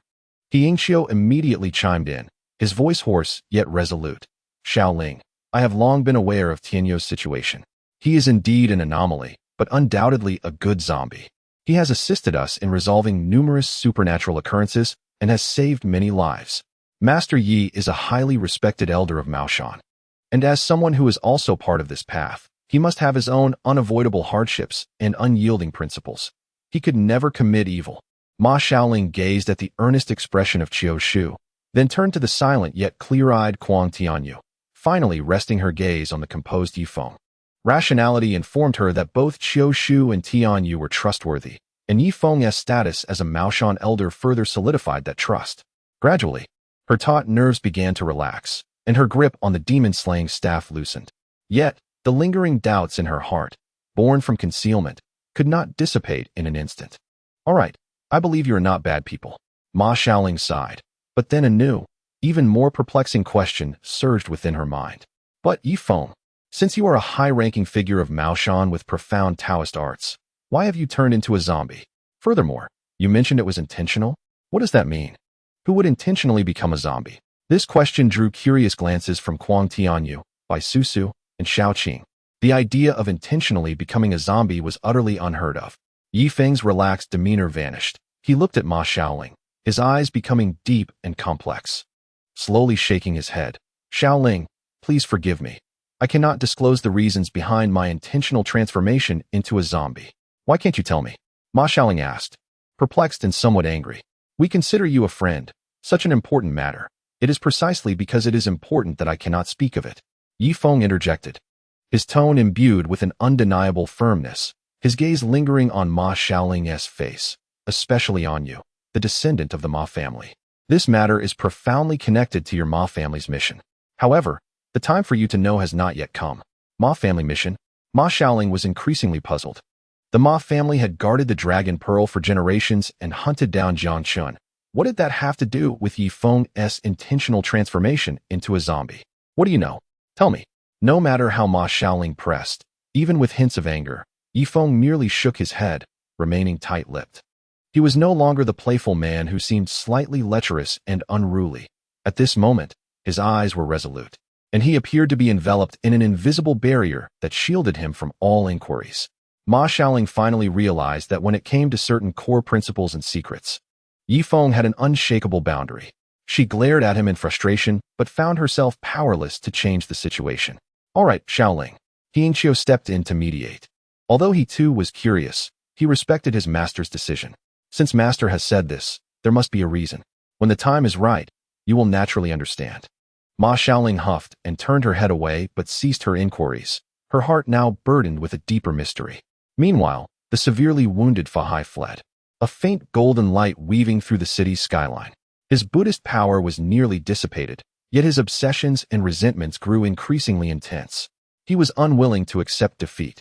Speaker 1: Yingqiu immediately chimed in, his voice hoarse yet resolute. Xiaoling, I have long been aware of Tianyou's situation. He is indeed an anomaly, but undoubtedly a good zombie. He has assisted us in resolving numerous supernatural occurrences and has saved many lives. Master Yi is a highly respected elder of Maoshan, and as someone who is also part of this path, he must have his own unavoidable hardships and unyielding principles. He could never commit evil. Ma Xiaoling gazed at the earnest expression of Qiu Shu, then turned to the silent yet clear-eyed Kuang Tianyu, finally resting her gaze on the composed Ye Feng. Rationality informed her that both Qiu Shu and Tianyu were trustworthy, and Ye Feng's status as a Maoshan elder further solidified that trust. Gradually, her taut nerves began to relax, and her grip on the demon-slaying staff loosened. Yet, the lingering doubts in her heart, born from concealment, could not dissipate in an instant. All right, I believe you are not bad people. Ma Xiaoling sighed, but then a new, even more perplexing question surged within her mind. But Ye Feng, since you are a high-ranking figure of Maoshan with profound Taoist arts, why have you turned into a zombie? Furthermore, you mentioned it was intentional? What does that mean? Who would intentionally become a zombie? This question drew curious glances from Kuang Tianyu, Bai Susu, and Xiao Qing. The idea of intentionally becoming a zombie was utterly unheard of. Ye Feng's relaxed demeanor vanished. He looked at Ma Xiaoling, his eyes becoming deep and complex. Slowly shaking his head, Xiaoling, please forgive me. I cannot disclose the reasons behind my intentional transformation into a zombie. Why can't you tell me? Ma Xiaoling asked, perplexed and somewhat angry. We consider you a friend. Such an important matter. It is precisely because it is important that I cannot speak of it. Ye Feng interjected, his tone imbued with an undeniable firmness, his gaze lingering on Ma Xiaoling's face, especially on you, the descendant of the Ma family. This matter is profoundly connected to your Ma family's mission. However, the time for you to know has not yet come. Ma family mission? Ma Xiaoling was increasingly puzzled. The Ma family had guarded the Dragon Pearl for generations and hunted down Jiang Chun. What did that have to do with Ye Feng's intentional transformation into a zombie? What do you know? Tell me. No matter how Ma Xiaoling pressed, even with hints of anger, Ye Feng merely shook his head, remaining tight-lipped. He was no longer the playful man who seemed slightly lecherous and unruly. At this moment, his eyes were resolute, and he appeared to be enveloped in an invisible barrier that shielded him from all inquiries. Ma Xiaoling finally realized that when it came to certain core principles and secrets, Ye Feng had an unshakable boundary. She glared at him in frustration, but found herself powerless to change the situation. All right, Xiaoling. Yingqiu stepped in to mediate. Although he too was curious, he respected his master's decision. Since master has said this, there must be a reason. When the time is right, you will naturally understand. Ma Xiaoling huffed and turned her head away but ceased her inquiries, her heart now burdened with a deeper mystery. Meanwhile, the severely wounded Fahai fled, a faint golden light weaving through the city's skyline. His Buddhist power was nearly dissipated, yet his obsessions and resentments grew increasingly intense. He was unwilling to accept defeat.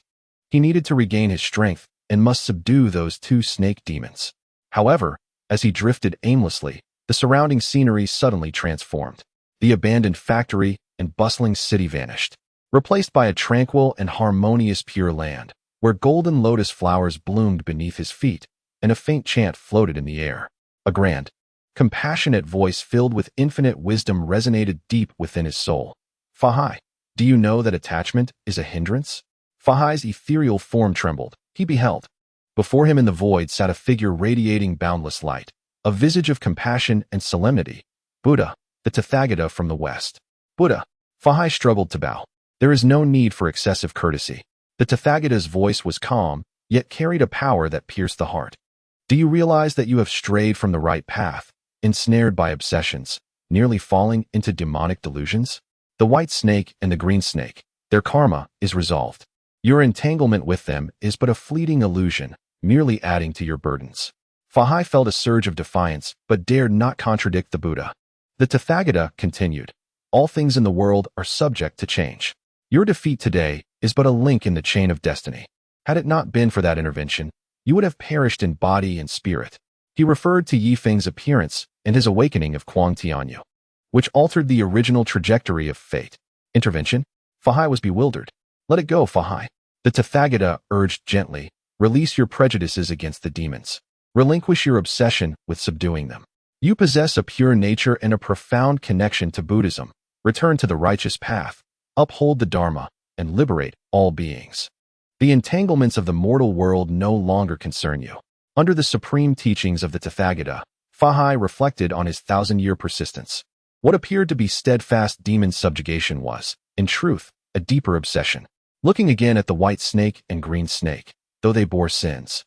Speaker 1: He needed to regain his strength and must subdue those two snake demons. However, as he drifted aimlessly, the surrounding scenery suddenly transformed. The abandoned factory, and bustling city vanished, replaced by a tranquil and harmonious Pure Land, where golden lotus flowers bloomed beneath his feet, and a faint chant floated in the air. A grand, compassionate voice filled with infinite wisdom resonated deep within his soul. Fahai, do you know that attachment is a hindrance? Fahai's ethereal form trembled. He beheld. Before him in the void sat a figure radiating boundless light, a visage of compassion and solemnity. Buddha, the Tathagata from the West. Buddha. Fahai struggled to bow. There is no need for excessive courtesy. The Tathagata's voice was calm, yet carried a power that pierced the heart. Do you realize that you have strayed from the right path, ensnared by obsessions, nearly falling into demonic delusions? The white snake and the green snake, their karma is resolved. Your entanglement with them is but a fleeting illusion, merely adding to your burdens. Fahai felt a surge of defiance, but dared not contradict the Buddha. The Tathagata continued, all things in the world are subject to change. Your defeat today is but a link in the chain of destiny. Had it not been for that intervention, you would have perished in body and spirit. He referred to Ye Feng's appearance and his awakening of Kuang Tianyu, which altered the original trajectory of fate. Intervention? Fahai was bewildered. Let it go, Fahai. The Tathagata urged gently, release your prejudices against the demons. Relinquish your obsession with subduing them. You possess a pure nature and a profound connection to Buddhism. Return to the righteous path, uphold the Dharma, and liberate all beings. The entanglements of the mortal world no longer concern you. Under the supreme teachings of the Tathagata, Fahai reflected on his 1,000-year persistence. What appeared to be steadfast demon subjugation was, in truth, a deeper obsession. Looking again at the white snake and green snake, though they bore sins,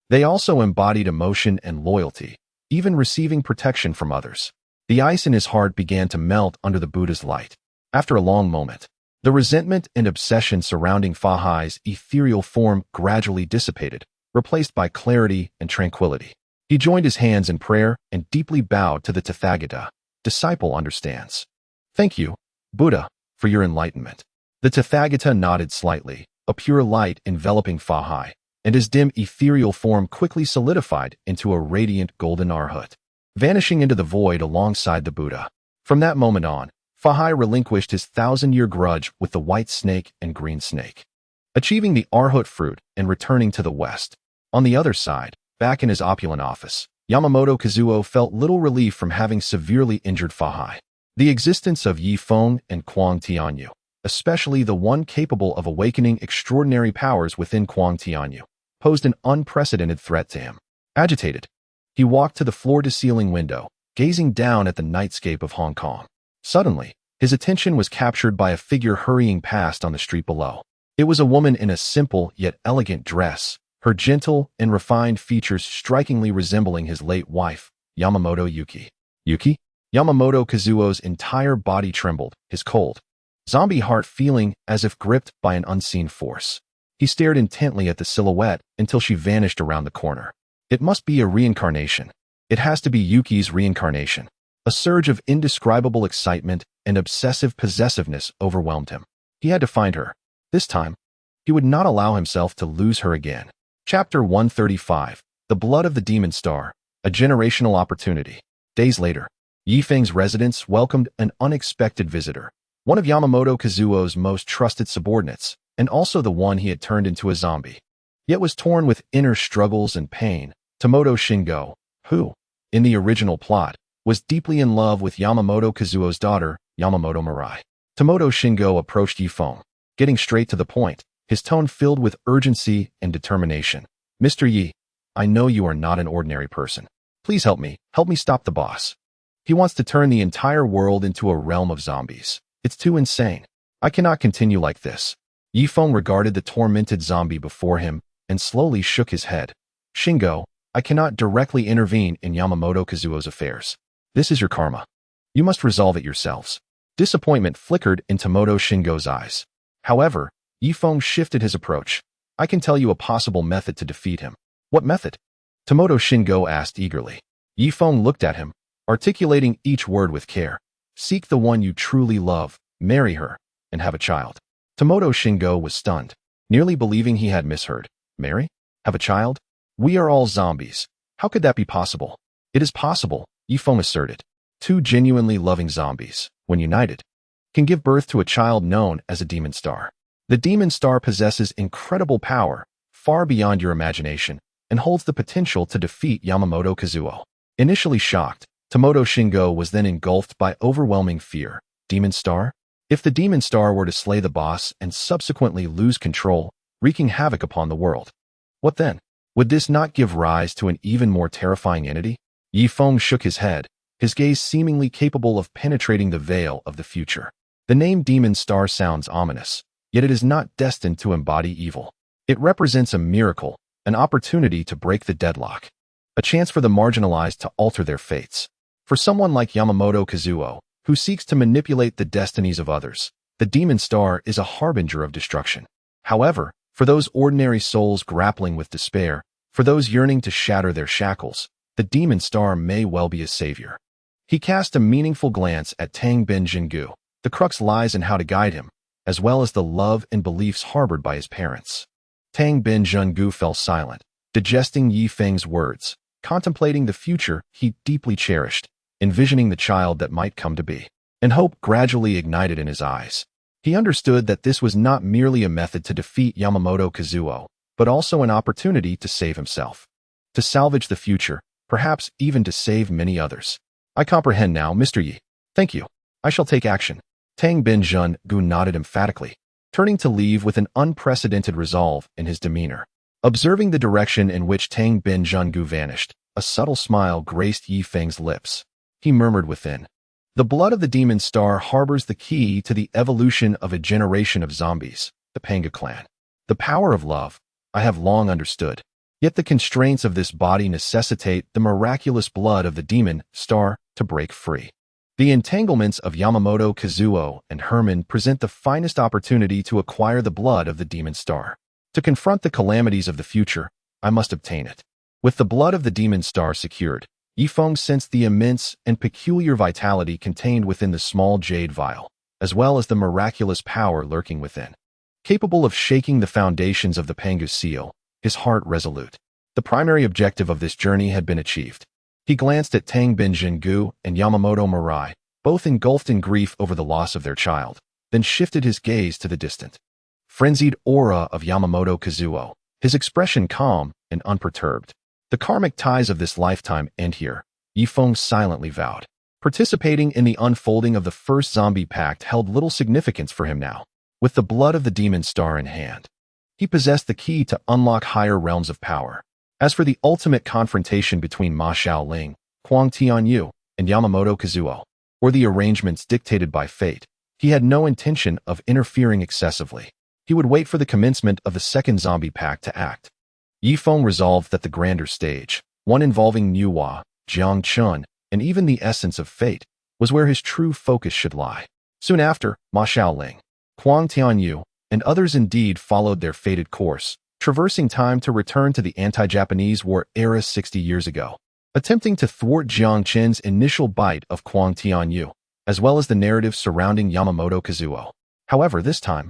Speaker 1: they also embodied emotion and loyalty, even receiving protection from others. The ice in his heart began to melt under the Buddha's light. After a long moment, the resentment and obsession surrounding Fahai's ethereal form gradually dissipated, replaced by clarity and tranquility. He joined his hands in prayer and deeply bowed to the Tathagata. Disciple understands. Thank you, Buddha, for your enlightenment. The Tathagata nodded slightly, a pure light enveloping Fahai, and his dim ethereal form quickly solidified into a radiant golden arhat, vanishing into the void alongside the Buddha. From that moment on, Fahai relinquished his 1,000-year grudge with the white snake and green snake, achieving the arhat fruit and returning to the West. On the other side, back in his opulent office, Yamamoto Kazuo felt little relief from having severely injured Fahai. The existence of Ye Feng and Kuang Tianyu, especially the one capable of awakening extraordinary powers within Kuang Tianyu, posed an unprecedented threat to him. Agitated, he walked to the floor-to-ceiling window, gazing down at the nightscape of Hong Kong. Suddenly, his attention was captured by a figure hurrying past on the street below. It was a woman in a simple yet elegant dress, her gentle and refined features strikingly resembling his late wife, Yamamoto Yuki. Yuki? Yamamoto Kazuo's entire body trembled, his cold, zombie heart feeling as if gripped by an unseen force. He stared intently at the silhouette until she vanished around the corner. It must be a reincarnation. It has to be Yuki's reincarnation. A surge of indescribable excitement and obsessive possessiveness overwhelmed him. He had to find her. This time, he would not allow himself to lose her again. Chapter 135, The Blood of the Demon Star, A Generational Opportunity. Days later, Ye Feng's residence welcomed an unexpected visitor, one of Yamamoto Kazuo's most trusted subordinates, and also the one he had turned into a zombie, yet was torn with inner struggles and pain. Tomoto Shingo, who, in the original plot, was deeply in love with Yamamoto Kazuo's daughter, Yamamoto Mirai. Tomoto Shingo approached Ye Feng, getting straight to the point, his tone filled with urgency and determination. Mr. Yi, I know you are not an ordinary person. Please help me stop the boss. He wants to turn the entire world into a realm of zombies. It's too insane. I cannot continue like this. Ye Feng regarded the tormented zombie before him and slowly shook his head. Shingo, I cannot directly intervene in Yamamoto Kazuo's affairs. This is your karma. You must resolve it yourselves. Disappointment flickered in Tomoto Shingo's eyes. However, Ye Feng shifted his approach. I can tell you a possible method to defeat him. What method? Tomoto Shingo asked eagerly. Ye Feng looked at him, articulating each word with care. Seek the one you truly love, marry her, and have a child. Tomoto Shingo was stunned, nearly believing he had misheard. Marry? Have a child? We are all zombies. How could that be possible? It is possible, Ye Feng asserted. Two genuinely loving zombies, when united, can give birth to a child known as a demon star. The demon star possesses incredible power, far beyond your imagination, and holds the potential to defeat Yamamoto Kazuo. Initially shocked, Tomoto Shingo was then engulfed by overwhelming fear. Demon star? If the demon star were to slay the boss and subsequently lose control, wreaking havoc upon the world, what then? Would this not give rise to an even more terrifying entity? Ye Feng shook his head, his gaze seemingly capable of penetrating the veil of the future. The name Demon Star sounds ominous, yet it is not destined to embody evil. It represents a miracle, an opportunity to break the deadlock, a chance for the marginalized to alter their fates. For someone like Yamamoto Kazuo, who seeks to manipulate the destinies of others, the Demon Star is a harbinger of destruction. However, for those ordinary souls grappling with despair, for those yearning to shatter their shackles, the Demon Star may well be a savior. He cast a meaningful glance at Tang Bin Jingu. The crux lies in how to guide him, as well as the love and beliefs harbored by his parents. Tang Bin Jingu fell silent, digesting Ye Feng's words, contemplating the future he deeply cherished, envisioning the child that might come to be. And hope gradually ignited in his eyes. He understood that this was not merely a method to defeat Yamamoto Kazuo, but also an opportunity to save himself. To salvage the future, perhaps even to save many others. I comprehend now, Mr. Yi. Thank you. I shall take action. Tang Bin Jingu nodded emphatically, turning to leave with an unprecedented resolve in his demeanor. Observing the direction in which Tang Bin Jingu vanished, a subtle smile graced Ye Feng's lips. He murmured within. The blood of the Demon Star harbors the key to the evolution of a generation of zombies, the Panga clan. The power of love, I have long understood. Yet the constraints of this body necessitate the miraculous blood of the Demon Star to break free. The entanglements of Yamamoto Kazuo and Herman present the finest opportunity to acquire the blood of the Demon Star. To confront the calamities of the future, I must obtain it. With the blood of the Demon Star secured, Ye Feng sensed the immense and peculiar vitality contained within the small jade vial, as well as the miraculous power lurking within. Capable of shaking the foundations of the Pangu seal, his heart resolute. The primary objective of this journey had been achieved. He glanced at Tang Bin Jingu and Yamamoto Mirai, both engulfed in grief over the loss of their child, then shifted his gaze to the distant, frenzied aura of Yamamoto Kazuo, his expression calm and unperturbed. The karmic ties of this lifetime end here, Ye Feng silently vowed. Participating in the unfolding of the first zombie pact held little significance for him now. With the blood of the Demon Star in hand, he possessed the key to unlock higher realms of power. As for the ultimate confrontation between Ma Xiaoling, Huang Tianyu, and Yamamoto Kazuo, or the arrangements dictated by fate, he had no intention of interfering excessively. He would wait for the commencement of the second zombie pact to act. Ye Feng resolved that the grander stage, one involving Nuwa, Jiang Chun, and even the essence of fate, was where his true focus should lie. Soon after, Ma Xiaoling, Huang Tianyu, and others indeed followed their fated course, traversing time to return to the anti-Japanese war era 60 years ago, attempting to thwart Jiang Chen's initial bite of Huang Tianyu, as well as the narrative surrounding Yamamoto Kazuo. However, this time,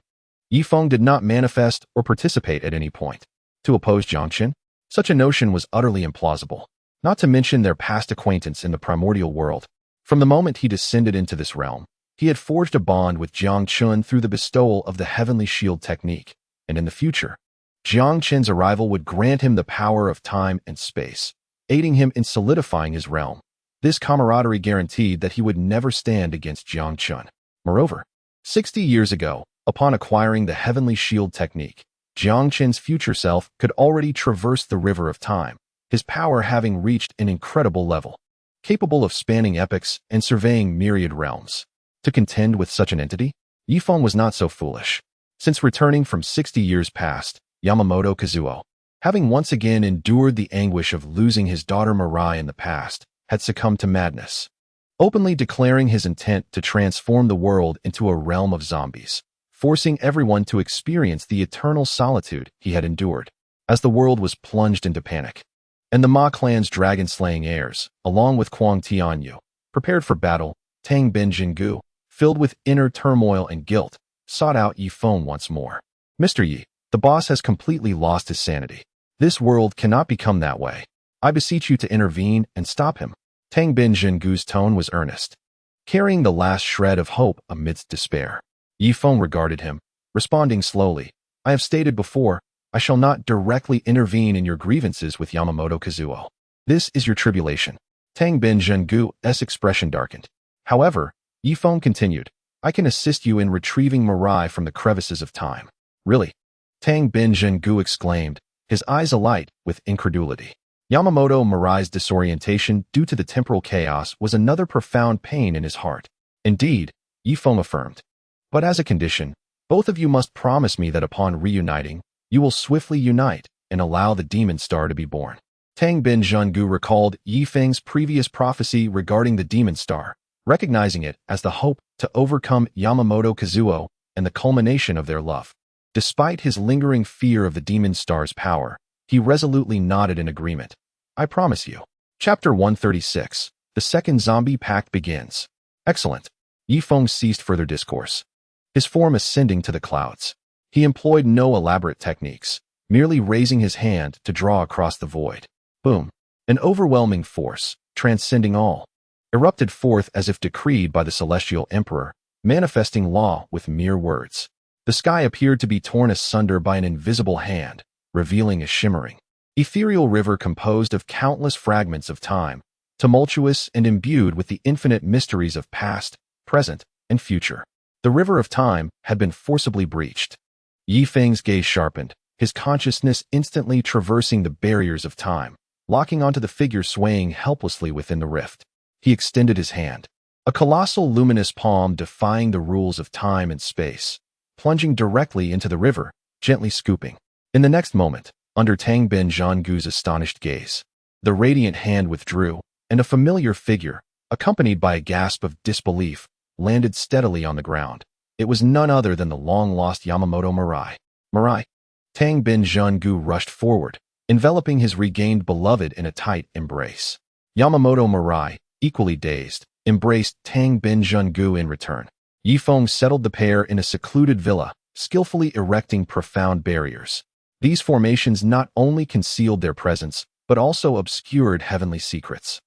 Speaker 1: Ye Feng did not manifest or participate at any point. To oppose Jiang Chen? Such a notion was utterly implausible, not to mention their past acquaintance in the primordial world. From the moment he descended into this realm, he had forged a bond with Jiang Chen through the bestowal of the Heavenly Shield technique, and in the future, Jiang Chen's arrival would grant him the power of time and space, aiding him in solidifying his realm. This camaraderie guaranteed that he would never stand against Jiang Chen. Moreover, 60 years ago, upon acquiring the Heavenly Shield technique, Jiang Chen's future self could already traverse the river of time, his power having reached an incredible level, capable of spanning epochs and surveying myriad realms. To contend with such an entity, Ye Feng was not so foolish. Since returning from 60 years past, Yamamoto Kazuo, having once again endured the anguish of losing his daughter Mirai in the past, had succumbed to madness, openly declaring his intent to transform the world into a realm of zombies, forcing everyone to experience the eternal solitude he had endured, as the world was plunged into panic. And the Ma clan's dragon-slaying heirs, along with Huang Tianyu, prepared for battle, Tang Bin Jingu, filled with inner turmoil and guilt, sought out Ye Feng once more. Mr. Yi, the boss has completely lost his sanity. This world cannot become that way. I beseech you to intervene and stop him. Tang Bin Jingu's tone was earnest. carrying the last shred of hope amidst despair. Ye Feng regarded him, responding slowly, I have stated before, I shall not directly intervene in your grievances with Yamamoto Kazuo. This is your tribulation. Tang Bin Zhengu's expression darkened. However, Ye Feng continued, I can assist you in retrieving Mirai from the crevices of time. Really? Tang Bin Zhengu exclaimed, his eyes alight with incredulity. Yamamoto Mirai's disorientation due to the temporal chaos was another profound pain in his heart. Indeed, Ye Feng affirmed. But as a condition, both of you must promise me that upon reuniting, you will swiftly unite and allow the demon star to be born. Tang Bin Zhengu recalled Ye Feng's previous prophecy regarding the demon star, recognizing it as the hope to overcome Yamamoto Kazuo and the culmination of their love. Despite his lingering fear of the demon star's power, he resolutely nodded in agreement. I promise you. Chapter 136. The Second Zombie Pact begins. Excellent. Ye Feng ceased further discourse, his form ascending to the clouds. He employed no elaborate techniques, merely raising his hand to draw across the void. Boom. An overwhelming force, transcending all, erupted forth as if decreed by the celestial emperor, manifesting law with mere words. The sky appeared to be torn asunder by an invisible hand, revealing a shimmering, ethereal river composed of countless fragments of time, tumultuous and imbued with the infinite mysteries of past, present, and future. The river of time had been forcibly breached. Ye Feng's gaze sharpened, his consciousness instantly traversing the barriers of time, locking onto the figure swaying helplessly within the rift. He extended his hand, a colossal luminous palm defying the rules of time and space, plunging directly into the river, gently scooping. In the next moment, under Tang Bin Zhengu's astonished gaze, the radiant hand withdrew, and a familiar figure, accompanied by a gasp of disbelief, landed steadily on the ground. It was none other than the long-lost Yamamoto Mirai. Mirai? Tang Bin Zhengu rushed forward, enveloping his regained beloved in a tight embrace. Yamamoto Mirai, equally dazed, embraced Tang Bin Zhengu in return. Ye Feng settled the pair in a secluded villa, skillfully erecting profound barriers. These formations not only concealed their presence, but also obscured heavenly secrets,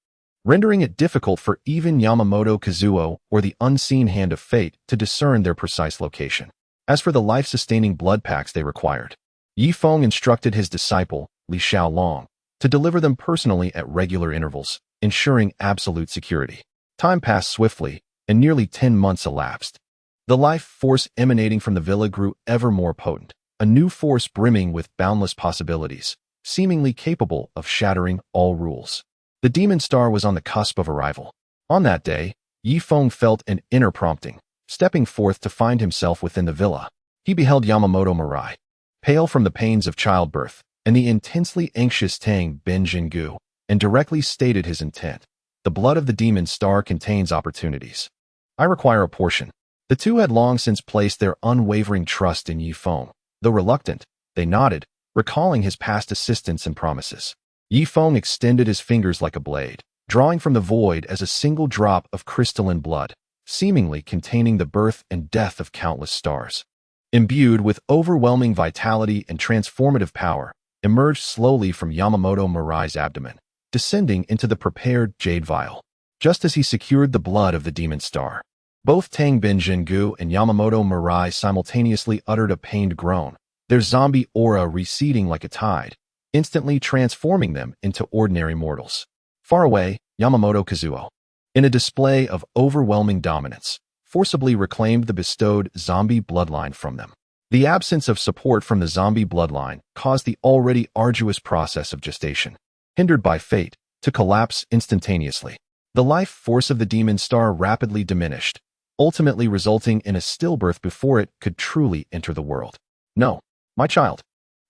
Speaker 1: rendering it difficult for even Yamamoto Kazuo or the unseen hand of fate to discern their precise location. As for the life-sustaining blood packs they required, Ye Feng instructed his disciple, Li Xiaolong, to deliver them personally at regular intervals, ensuring absolute security. Time passed swiftly, and nearly 10 months elapsed. The life force emanating from the villa grew ever more potent, a new force brimming with boundless possibilities, seemingly capable of shattering all rules. The demon star was on the cusp of arrival. On that day, Ye Feng felt an inner prompting. Stepping forth to find himself within the villa, he beheld Yamamoto Mirai, pale from the pains of childbirth, and the intensely anxious Tang Bin Zhengu, and directly stated his intent. The blood of the demon star contains opportunities. I require a portion. The two had long since placed their unwavering trust in Ye Feng. Though reluctant, they nodded, recalling his past assistance and promises. Ye Feng extended his fingers like a blade, drawing from the void as a single drop of crystalline blood, seemingly containing the birth and death of countless stars. Imbued with overwhelming vitality and transformative power, emerged slowly from Yamamoto Mirai's abdomen, descending into the prepared jade vial. Just as he secured the blood of the demon star, both Tang Bin Zhengu and Yamamoto Mirai simultaneously uttered a pained groan, their zombie aura receding like a tide, instantly transforming them into ordinary mortals. Far away, Yamamoto Kazuo, in a display of overwhelming dominance, forcibly reclaimed the bestowed zombie bloodline from them. The absence of support from the zombie bloodline caused the already arduous process of gestation, hindered by fate, to collapse instantaneously. The life force of the demon star rapidly diminished, ultimately resulting in a stillbirth before it could truly enter the world. No, my child.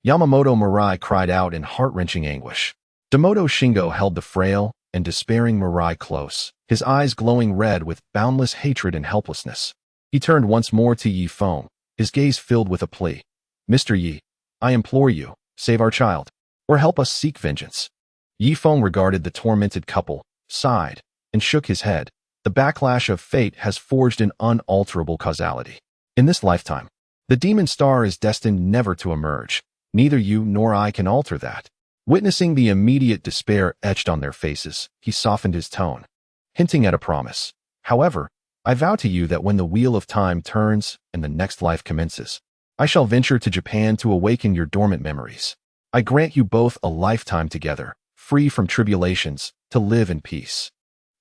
Speaker 1: Yamamoto Mirai cried out in heart-wrenching anguish. Demoto Shingo held the frail and despairing Mirai close, his eyes glowing red with boundless hatred and helplessness. He turned once more to Ye Feng, his gaze filled with a plea. Mr. Yi, I implore you, save our child, or help us seek vengeance. Ye Feng regarded the tormented couple, sighed, and shook his head. The backlash of fate has forged an unalterable causality. In this lifetime, the demon star is destined never to emerge. Neither you nor I can alter that. Witnessing the immediate despair etched on their faces, he softened his tone, hinting at a promise. However, I vow to you that when the wheel of time turns and the next life commences, I shall venture to Japan to awaken your dormant memories. I grant you both a lifetime together, free from tribulations, to live in peace."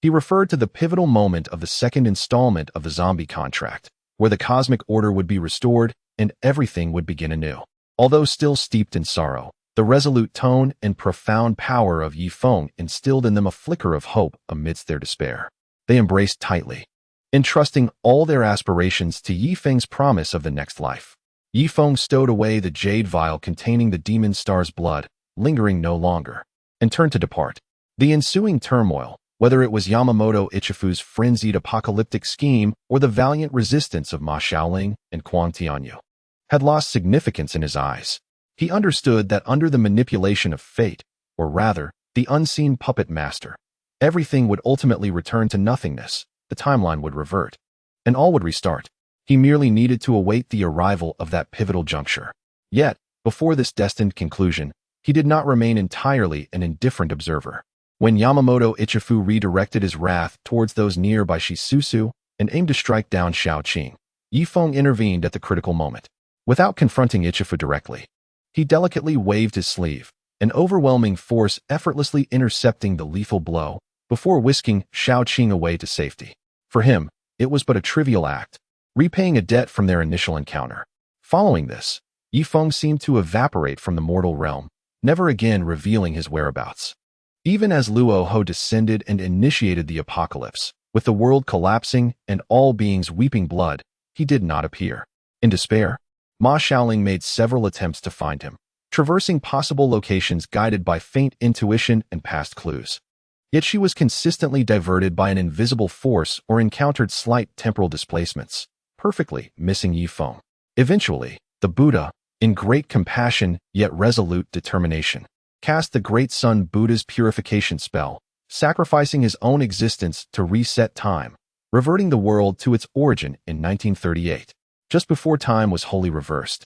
Speaker 1: He referred to the pivotal moment of the second installment of the zombie contract, where the cosmic order would be restored and everything would begin anew. Although still steeped in sorrow, the resolute tone and profound power of Ye Feng instilled in them a flicker of hope amidst their despair. They embraced tightly, entrusting all their aspirations to Ye Feng's promise of the next life. Ye Feng stowed away the jade vial containing the demon star's blood, lingering no longer, and turned to depart. The ensuing turmoil, whether it was Yamamoto Ichifu's frenzied apocalyptic scheme or the valiant resistance of Ma Xiaoling and Kuang Tianyu, had lost significance in his eyes. He understood that under the manipulation of fate, or rather, the unseen puppet master, everything would ultimately return to nothingness, the timeline would revert, and all would restart. He merely needed to await the arrival of that pivotal juncture. Yet, before this destined conclusion, he did not remain entirely an indifferent observer. When Yamamoto Ichifu redirected his wrath towards those near by Shisusu and aimed to strike down Xiao Qing, Ye Feng intervened at the critical moment. Without confronting Ichifu directly, he delicately waved his sleeve, an overwhelming force effortlessly intercepting the lethal blow before whisking Xiao Qing away to safety. For him, it was but a trivial act, repaying a debt from their initial encounter. Following this, Ye Feng seemed to evaporate from the mortal realm, never again revealing his whereabouts. Even as Luo Ho descended and initiated the apocalypse, with the world collapsing and all beings weeping blood, he did not appear. In despair, Ma Xiaoling made several attempts to find him, traversing possible locations guided by faint intuition and past clues. Yet she was consistently diverted by an invisible force or encountered slight temporal displacements, perfectly missing Ye Feng. Eventually, the Buddha, in great compassion yet resolute determination, cast the great Sun Buddha's purification spell, sacrificing his own existence to reset time, reverting the world to its origin in 1938. Just before time was wholly reversed,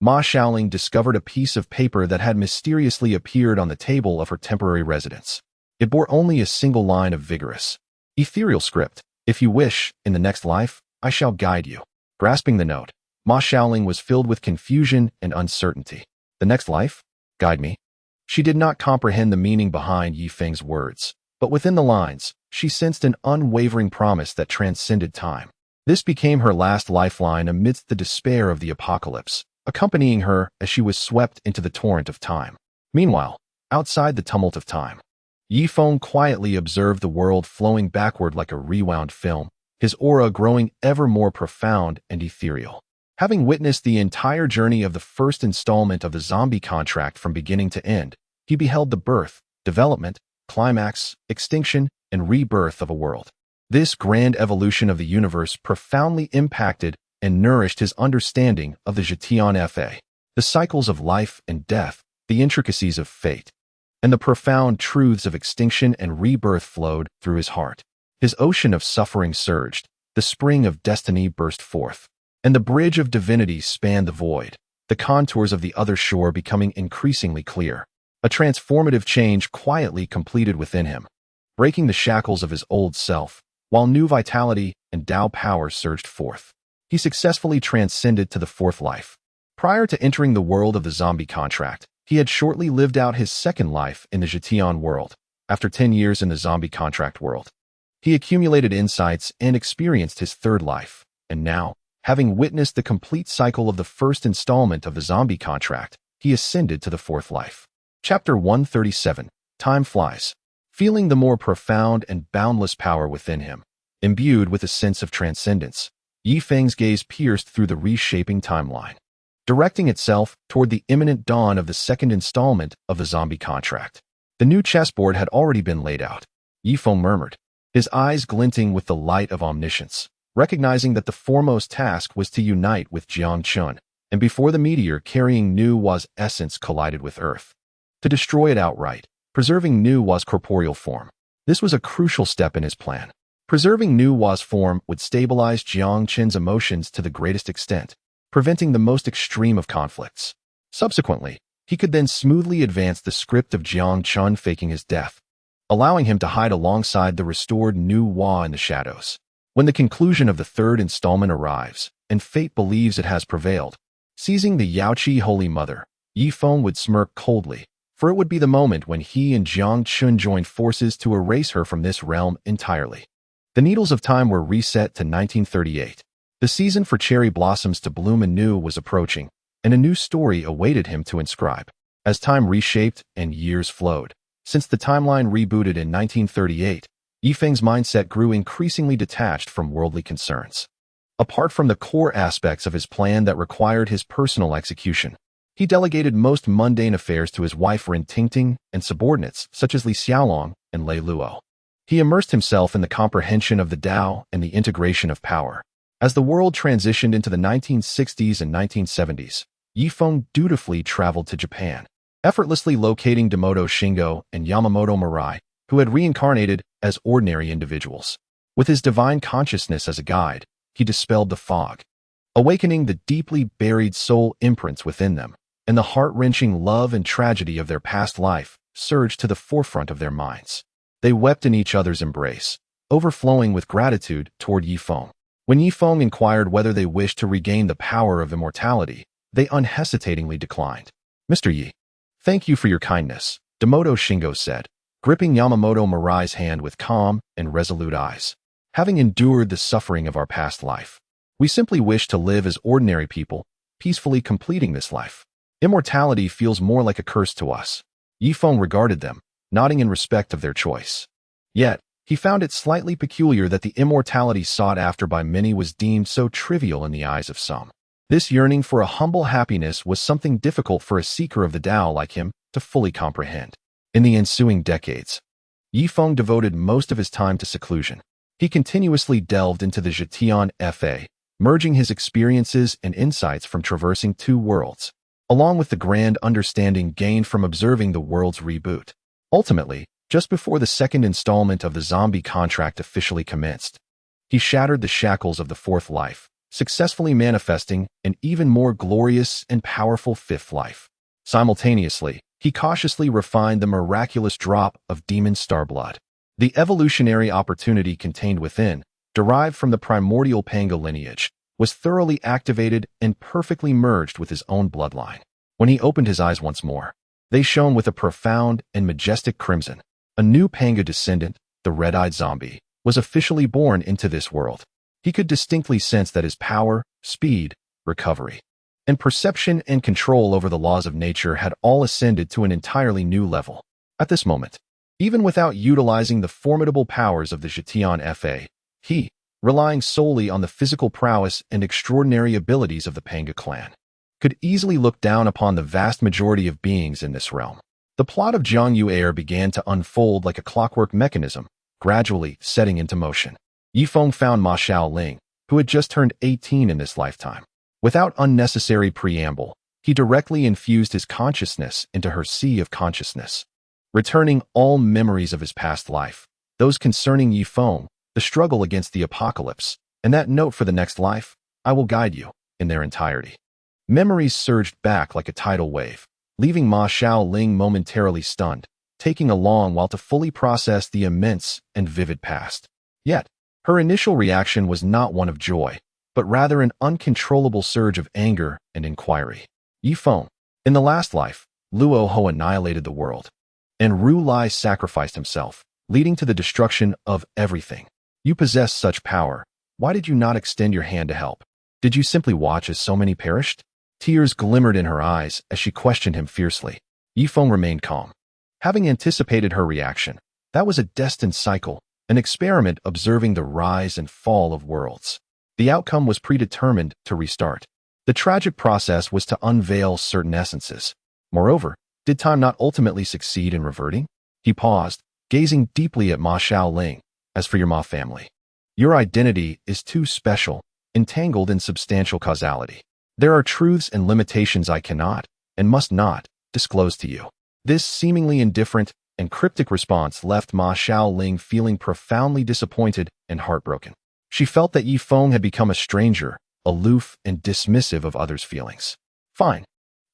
Speaker 1: Ma Xiaoling discovered a piece of paper that had mysteriously appeared on the table of her temporary residence. It bore only a single line of vigorous, ethereal script: "If you wish, in the next life, I shall guide you." Grasping the note, Ma Xiaoling was filled with confusion and uncertainty. The next life? Guide me? She did not comprehend the meaning behind Ye Feng's words, but within the lines, she sensed an unwavering promise that transcended time. This became her last lifeline amidst the despair of the apocalypse, accompanying her as she was swept into the torrent of time. Meanwhile, outside the tumult of time, Ye Feng quietly observed the world flowing backward like a rewound film, his aura growing ever more profound and ethereal. Having witnessed the entire journey of the first installment of the zombie contract from beginning to end, he beheld the birth, development, climax, extinction, and rebirth of a world. This grand evolution of the universe profoundly impacted and nourished his understanding of the Zhetian Fa, the cycles of life and death, the intricacies of fate, and the profound truths of extinction and rebirth flowed through his heart. His ocean of suffering surged, the spring of destiny burst forth, and the bridge of divinity spanned the void, the contours of the other shore becoming increasingly clear. A transformative change quietly completed within him, breaking the shackles of his old self, while new vitality and Dao power surged forth. He successfully transcended to the fourth life. Prior to entering the world of the zombie contract, he had shortly lived out his second life in the Zhetian world. After 10 years in the zombie contract world, he accumulated insights and experienced his third life, and now, having witnessed the complete cycle of the first installment of the zombie contract, he ascended to the fourth life. Chapter 137. Time Flies. Feeling the more profound and boundless power within him, imbued with a sense of transcendence, Ye Feng's gaze pierced through the reshaping timeline, directing itself toward the imminent dawn of the second installment of the zombie contract. The new chessboard had already been laid out. Ye Feng murmured, his eyes glinting with the light of omniscience, recognizing that the foremost task was to unite with Jiang Chun, and before the meteor carrying Nu Wa's essence collided with Earth, to destroy it outright, preserving Nu Wa's corporeal form. This was a crucial step in his plan. Preserving Nu Wa's form would stabilize Jiang Chun's emotions to the greatest extent, preventing the most extreme of conflicts. Subsequently, he could then smoothly advance the script of Jiang Chun faking his death, allowing him to hide alongside the restored Nu Wa in the shadows. When the conclusion of the third installment arrives, and fate believes it has prevailed, seizing the Yaoqi Holy Mother, Ye Feng would smirk coldly, for it would be the moment when he and Jiang Chun joined forces to erase her from this realm entirely. The needles of time were reset to 1938. The season for cherry blossoms to bloom anew was approaching, and a new story awaited him to inscribe. As time reshaped and years flowed, since the timeline rebooted in 1938, Ye Feng's mindset grew increasingly detached from worldly concerns. Apart from the core aspects of his plan that required his personal execution, he delegated most mundane affairs to his wife Ren Tingting and subordinates such as Li Xiaolong and Lei Luo. He immersed himself in the comprehension of the Tao and the integration of power. As the world transitioned into the 1960s and 1970s, Ye Feng dutifully traveled to Japan, effortlessly locating Demoto Shingo and Yamamoto Mirai, who had reincarnated as ordinary individuals. With his divine consciousness as a guide, he dispelled the fog, awakening the deeply buried soul imprints within them, and the heart-wrenching love and tragedy of their past life surged to the forefront of their minds. They wept in each other's embrace, overflowing with gratitude toward Ye Feng. When Ye Feng inquired whether they wished to regain the power of immortality, they unhesitatingly declined. "Mr. Yi, thank you for your kindness," Demoto Shingo said, gripping Yamamoto Mirai's hand with calm and resolute eyes. "Having endured the suffering of our past life, we simply wish to live as ordinary people, peacefully completing this life. Immortality feels more like a curse to us." Ye Feng regarded them, nodding in respect of their choice. Yet, he found it slightly peculiar that the immortality sought after by many was deemed so trivial in the eyes of some. This yearning for a humble happiness was something difficult for a seeker of the Tao like him to fully comprehend. In the ensuing decades, Ye Feng devoted most of his time to seclusion. He continuously delved into the Zhetian Fa, merging his experiences and insights from traversing two worlds, along with the grand understanding gained from observing the world's reboot. Ultimately, just before the second installment of the zombie contract officially commenced, he shattered the shackles of the fourth life, successfully manifesting an even more glorious and powerful fifth life. Simultaneously, he cautiously refined the miraculous drop of demon star blood. The evolutionary opportunity contained within, derived from the primordial Panga lineage, was thoroughly activated and perfectly merged with his own bloodline. When he opened his eyes once more, they shone with a profound and majestic crimson. A new Panga descendant, the red-eyed zombie, was officially born into this world. He could distinctly sense that his power, speed, recovery, and perception and control over the laws of nature had all ascended to an entirely new level. At this moment, even without utilizing the formidable powers of the Zhetian Fa, he, relying solely on the physical prowess and extraordinary abilities of the Panga clan, could easily look down upon the vast majority of beings in this realm. The plot of Jiangyu Air began to unfold like a clockwork mechanism, gradually setting into motion. Ye Feng found Ma Xiaoling, who had just turned 18 in this lifetime. Without unnecessary preamble, he directly infused his consciousness into her sea of consciousness, returning all memories of his past life, those concerning Ye Feng, the struggle against the apocalypse, and that note for the next life, "I will guide you," in their entirety. Memories surged back like a tidal wave, leaving Ma Xiaoling momentarily stunned, taking a long while to fully process the immense and vivid past. Yet, her initial reaction was not one of joy, but rather an uncontrollable surge of anger and inquiry. "Ye Feng, in the last life, Luo Ho annihilated the world, and Ru Lai sacrificed himself, leading to the destruction of everything. You possess such power. Why did you not extend your hand to help? Did you simply watch as so many perished?" Tears glimmered in her eyes as she questioned him fiercely. Ye Feng remained calm. Having anticipated her reaction, that was a destined cycle, an experiment observing the rise and fall of worlds. The outcome was predetermined to restart. The tragic process was to unveil certain essences. Moreover, did time not ultimately succeed in reverting? He paused, gazing deeply at Ma Xiaoling. "As for your Ma family, your identity is too special, entangled in substantial causality. There are truths and limitations I cannot, and must not, disclose to you." This seemingly indifferent and cryptic response left Ma Xiaoling feeling profoundly disappointed and heartbroken. She felt that Ye Feng had become a stranger, aloof and dismissive of others' feelings. "Fine.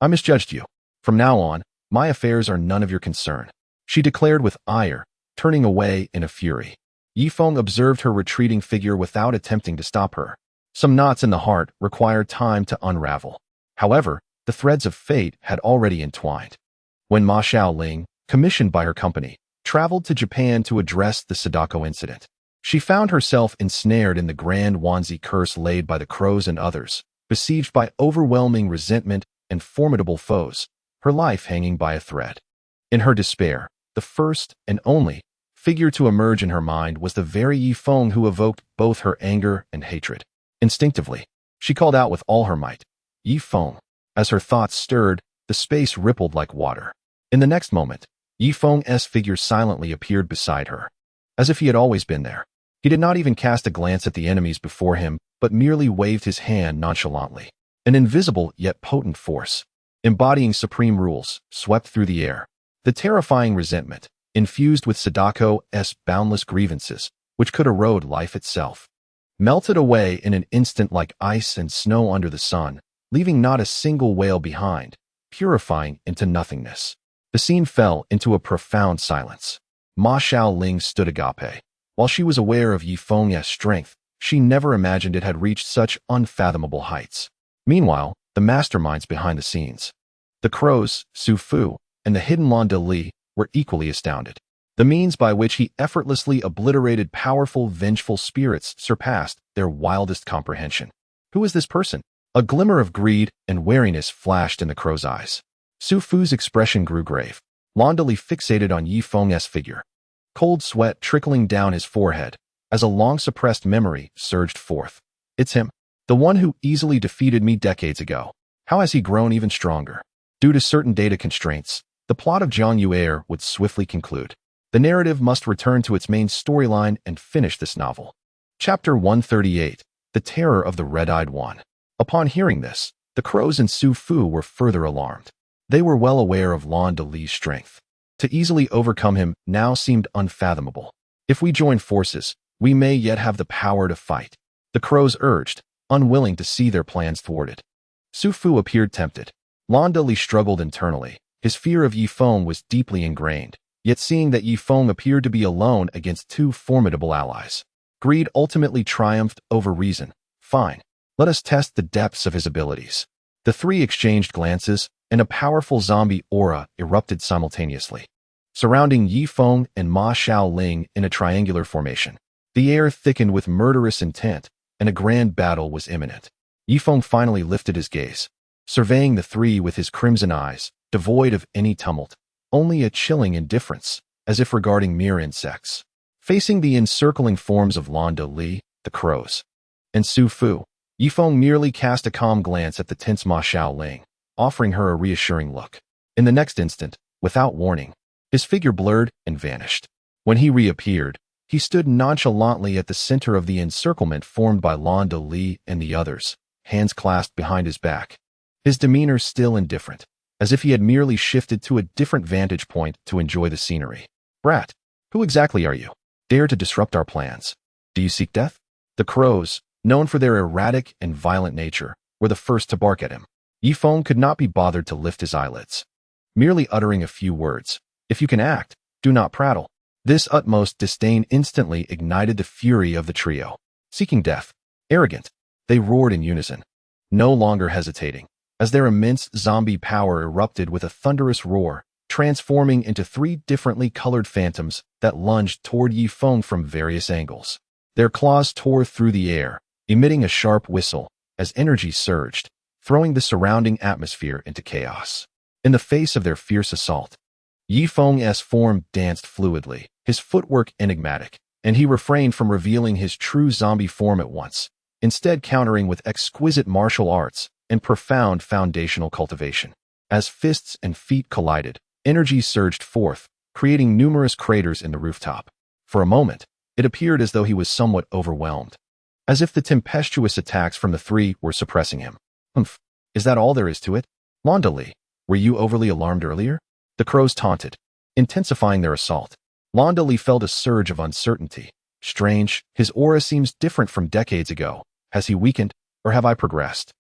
Speaker 1: I misjudged you. From now on, my affairs are none of your concern," she declared with ire, turning away in a fury. Ye Feng observed her retreating figure without attempting to stop her. Some knots in the heart required time to unravel. However, the threads of fate had already entwined. When Ma Xiaoling, commissioned by her company, traveled to Japan to address the Sadako incident, she found herself ensnared in the grand Wanzi curse laid by the crows and others, besieged by overwhelming resentment and formidable foes, her life hanging by a thread. In her despair, the first and only figure to emerge in her mind was the very Ye Feng who evoked both her anger and hatred. Instinctively, she called out with all her might, "Ye Feng." As her thoughts stirred, the space rippled like water. In the next moment, Ye Feng's figure silently appeared beside her, as if he had always been there. He did not even cast a glance at the enemies before him, but merely waved his hand nonchalantly. An invisible yet potent force, embodying supreme rules, swept through the air. The terrifying resentment, infused with Sadako's boundless grievances, which could erode life itself, melted away in an instant like ice and snow under the sun, leaving not a single wail behind, purifying into nothingness. The scene fell into a profound silence. Ma Xiaoling stood agape. While she was aware of Ye Feng's strength, she never imagined it had reached such unfathomable heights. Meanwhile, the masterminds behind the scenes, the crows, Su Fu, and the hidden Lan De Li, were equally astounded. The means by which he effortlessly obliterated powerful, vengeful spirits surpassed their wildest comprehension. Who is this person? A glimmer of greed and wariness flashed in the crow's eyes. Su Fu's expression grew grave. Lan De Li fixated on Ye Feng's figure, cold sweat trickling down his forehead as a long-suppressed memory surged forth. It's him, the one who easily defeated me decades ago. How has he grown even stronger? Due to certain data constraints, the plot of Zhang Yuer would swiftly conclude. The narrative must return to its main storyline and finish this novel. Chapter 138, The Terror of the Red-Eyed One. Upon hearing this, the crows and Su Fu were further alarmed. They were well aware of Lan De Li's strength. To easily overcome him now seemed unfathomable. If we join forces, we may yet have the power to fight, the crows urged, unwilling to see their plans thwarted. Su Fu appeared tempted. Lan De Li struggled internally. His fear of Ye Feng was deeply ingrained, yet seeing that Ye Feng appeared to be alone against two formidable allies, greed ultimately triumphed over reason. Fine, let us test the depths of his abilities. The three exchanged glances, and a powerful zombie aura erupted simultaneously, surrounding Ye Feng and Ma Xiaoling in a triangular formation. The air thickened with murderous intent, and a grand battle was imminent. Ye Feng finally lifted his gaze, surveying the three with his crimson eyes, devoid of any tumult, only a chilling indifference, as if regarding mere insects. Facing the encircling forms of Lan De Li, the crows, and Su Fu, Ye Feng merely cast a calm glance at the tense Ma Xiaoling, offering her a reassuring look. In the next instant, without warning, his figure blurred and vanished. When he reappeared, he stood nonchalantly at the center of the encirclement formed by Lan De Li and the others, hands clasped behind his back. His demeanor still indifferent, as if he had merely shifted to a different vantage point to enjoy the scenery. "Brat, who exactly are you? Dare to disrupt our plans? Do you seek death?" The crows, known for their erratic and violent nature, were the first to bark at him. Ye Feng could not be bothered to lift his eyelids, merely uttering a few words. "If you can act, do not prattle." This utmost disdain instantly ignited the fury of the trio. Seeking death, arrogant, they roared in unison, no longer hesitating, as their immense zombie power erupted with a thunderous roar, transforming into three differently colored phantoms that lunged toward Ye Feng from various angles. Their claws tore through the air, emitting a sharp whistle, as energy surged, throwing the surrounding atmosphere into chaos. In the face of their fierce assault, Ye Feng's form danced fluidly, his footwork enigmatic, and he refrained from revealing his true zombie form at once, instead countering with exquisite martial arts and profound foundational cultivation. As fists and feet collided, energy surged forth, creating numerous craters in the rooftop. For a moment, it appeared as though he was somewhat overwhelmed, as if the tempestuous attacks from the three were suppressing him. "Humph, is that all there is to it? Lan De Li, were you overly alarmed earlier?" The crows taunted, intensifying their assault. Lan De Li felt a surge of uncertainty. Strange, his aura seems different from decades ago. Has he weakened, or have I progressed?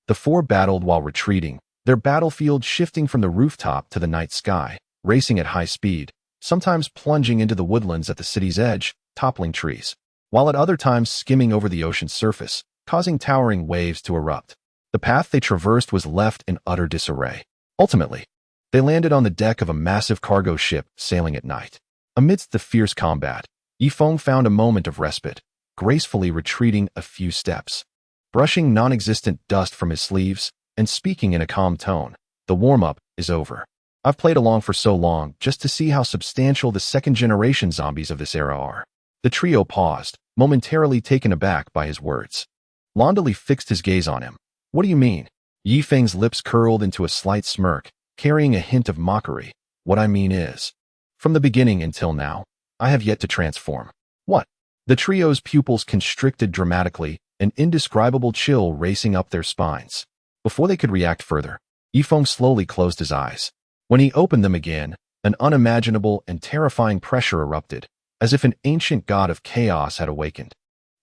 Speaker 1: The four battled while retreating, their battlefield shifting from the rooftop to the night sky, racing at high speed, sometimes plunging into the woodlands at the city's edge, toppling trees, while at other times skimming over the ocean's surface, causing towering waves to erupt. The path they traversed was left in utter disarray. Ultimately, they landed on the deck of a massive cargo ship sailing at night. Amidst the fierce combat, Ye Feng found a moment of respite, gracefully retreating a few steps. Brushing non-existent dust from his sleeves and speaking in a calm tone, "The warm-up is over. I've played along for so long just to see how substantial the second-generation zombies of this era are." The trio paused, momentarily taken aback by his words. Landali fixed his gaze on him. "What do you mean?" Ye Feng's lips curled into a slight smirk, carrying a hint of mockery. "What I mean is, from the beginning until now, I have yet to transform." "What?" The trio's pupils constricted dramatically, an indescribable chill racing up their spines. Before they could react further, Ye Feng slowly closed his eyes. When he opened them again, an unimaginable and terrifying pressure erupted, as if an ancient god of chaos had awakened.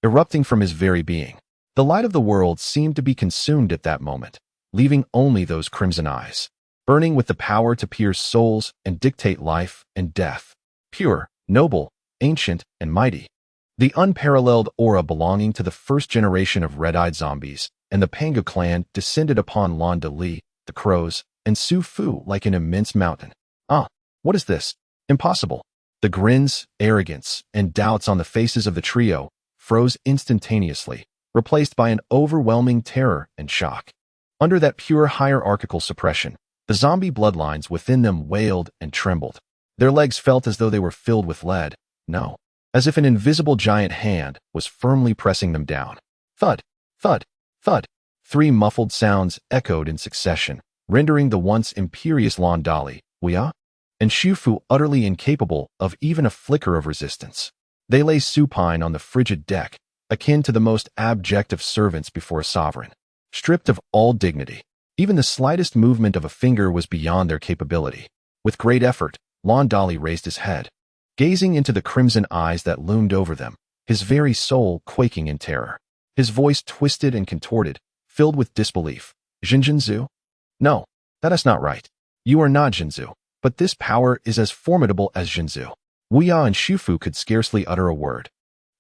Speaker 1: Erupting from his very being, the light of the world seemed to be consumed at that moment, leaving only those crimson eyes, burning with the power to pierce souls and dictate life and death. Pure, noble, ancient, and mighty. The unparalleled aura belonging to the first generation of red-eyed zombies and the Panga clan descended upon Landali, the crows, and Su Fu like an immense mountain. "Ah, what is this? Impossible." The grins, arrogance, and doubts on the faces of the trio froze instantaneously, replaced by an overwhelming terror and shock. Under that pure hierarchical suppression, the zombie bloodlines within them wailed and trembled. Their legs felt as though they were filled with lead, no, as if an invisible giant hand was firmly pressing them down. Thud, thud, thud. 3 muffled sounds echoed in succession, rendering the once imperious Landali, Wuya, and Shufu utterly incapable of even a flicker of resistance. They lay supine on the frigid deck, akin to the most abject of servants before a sovereign, stripped of all dignity. Even the slightest movement of a finger was beyond their capability. With great effort, Landali raised his head, gazing into the crimson eyes that loomed over them, his very soul quaking in terror. His voice twisted and contorted, filled with disbelief. "Jinjinzu? No, that is not right. You are not Jinzu, but this power is as formidable as Jinzu." Wuya and Shufu could scarcely utter a word,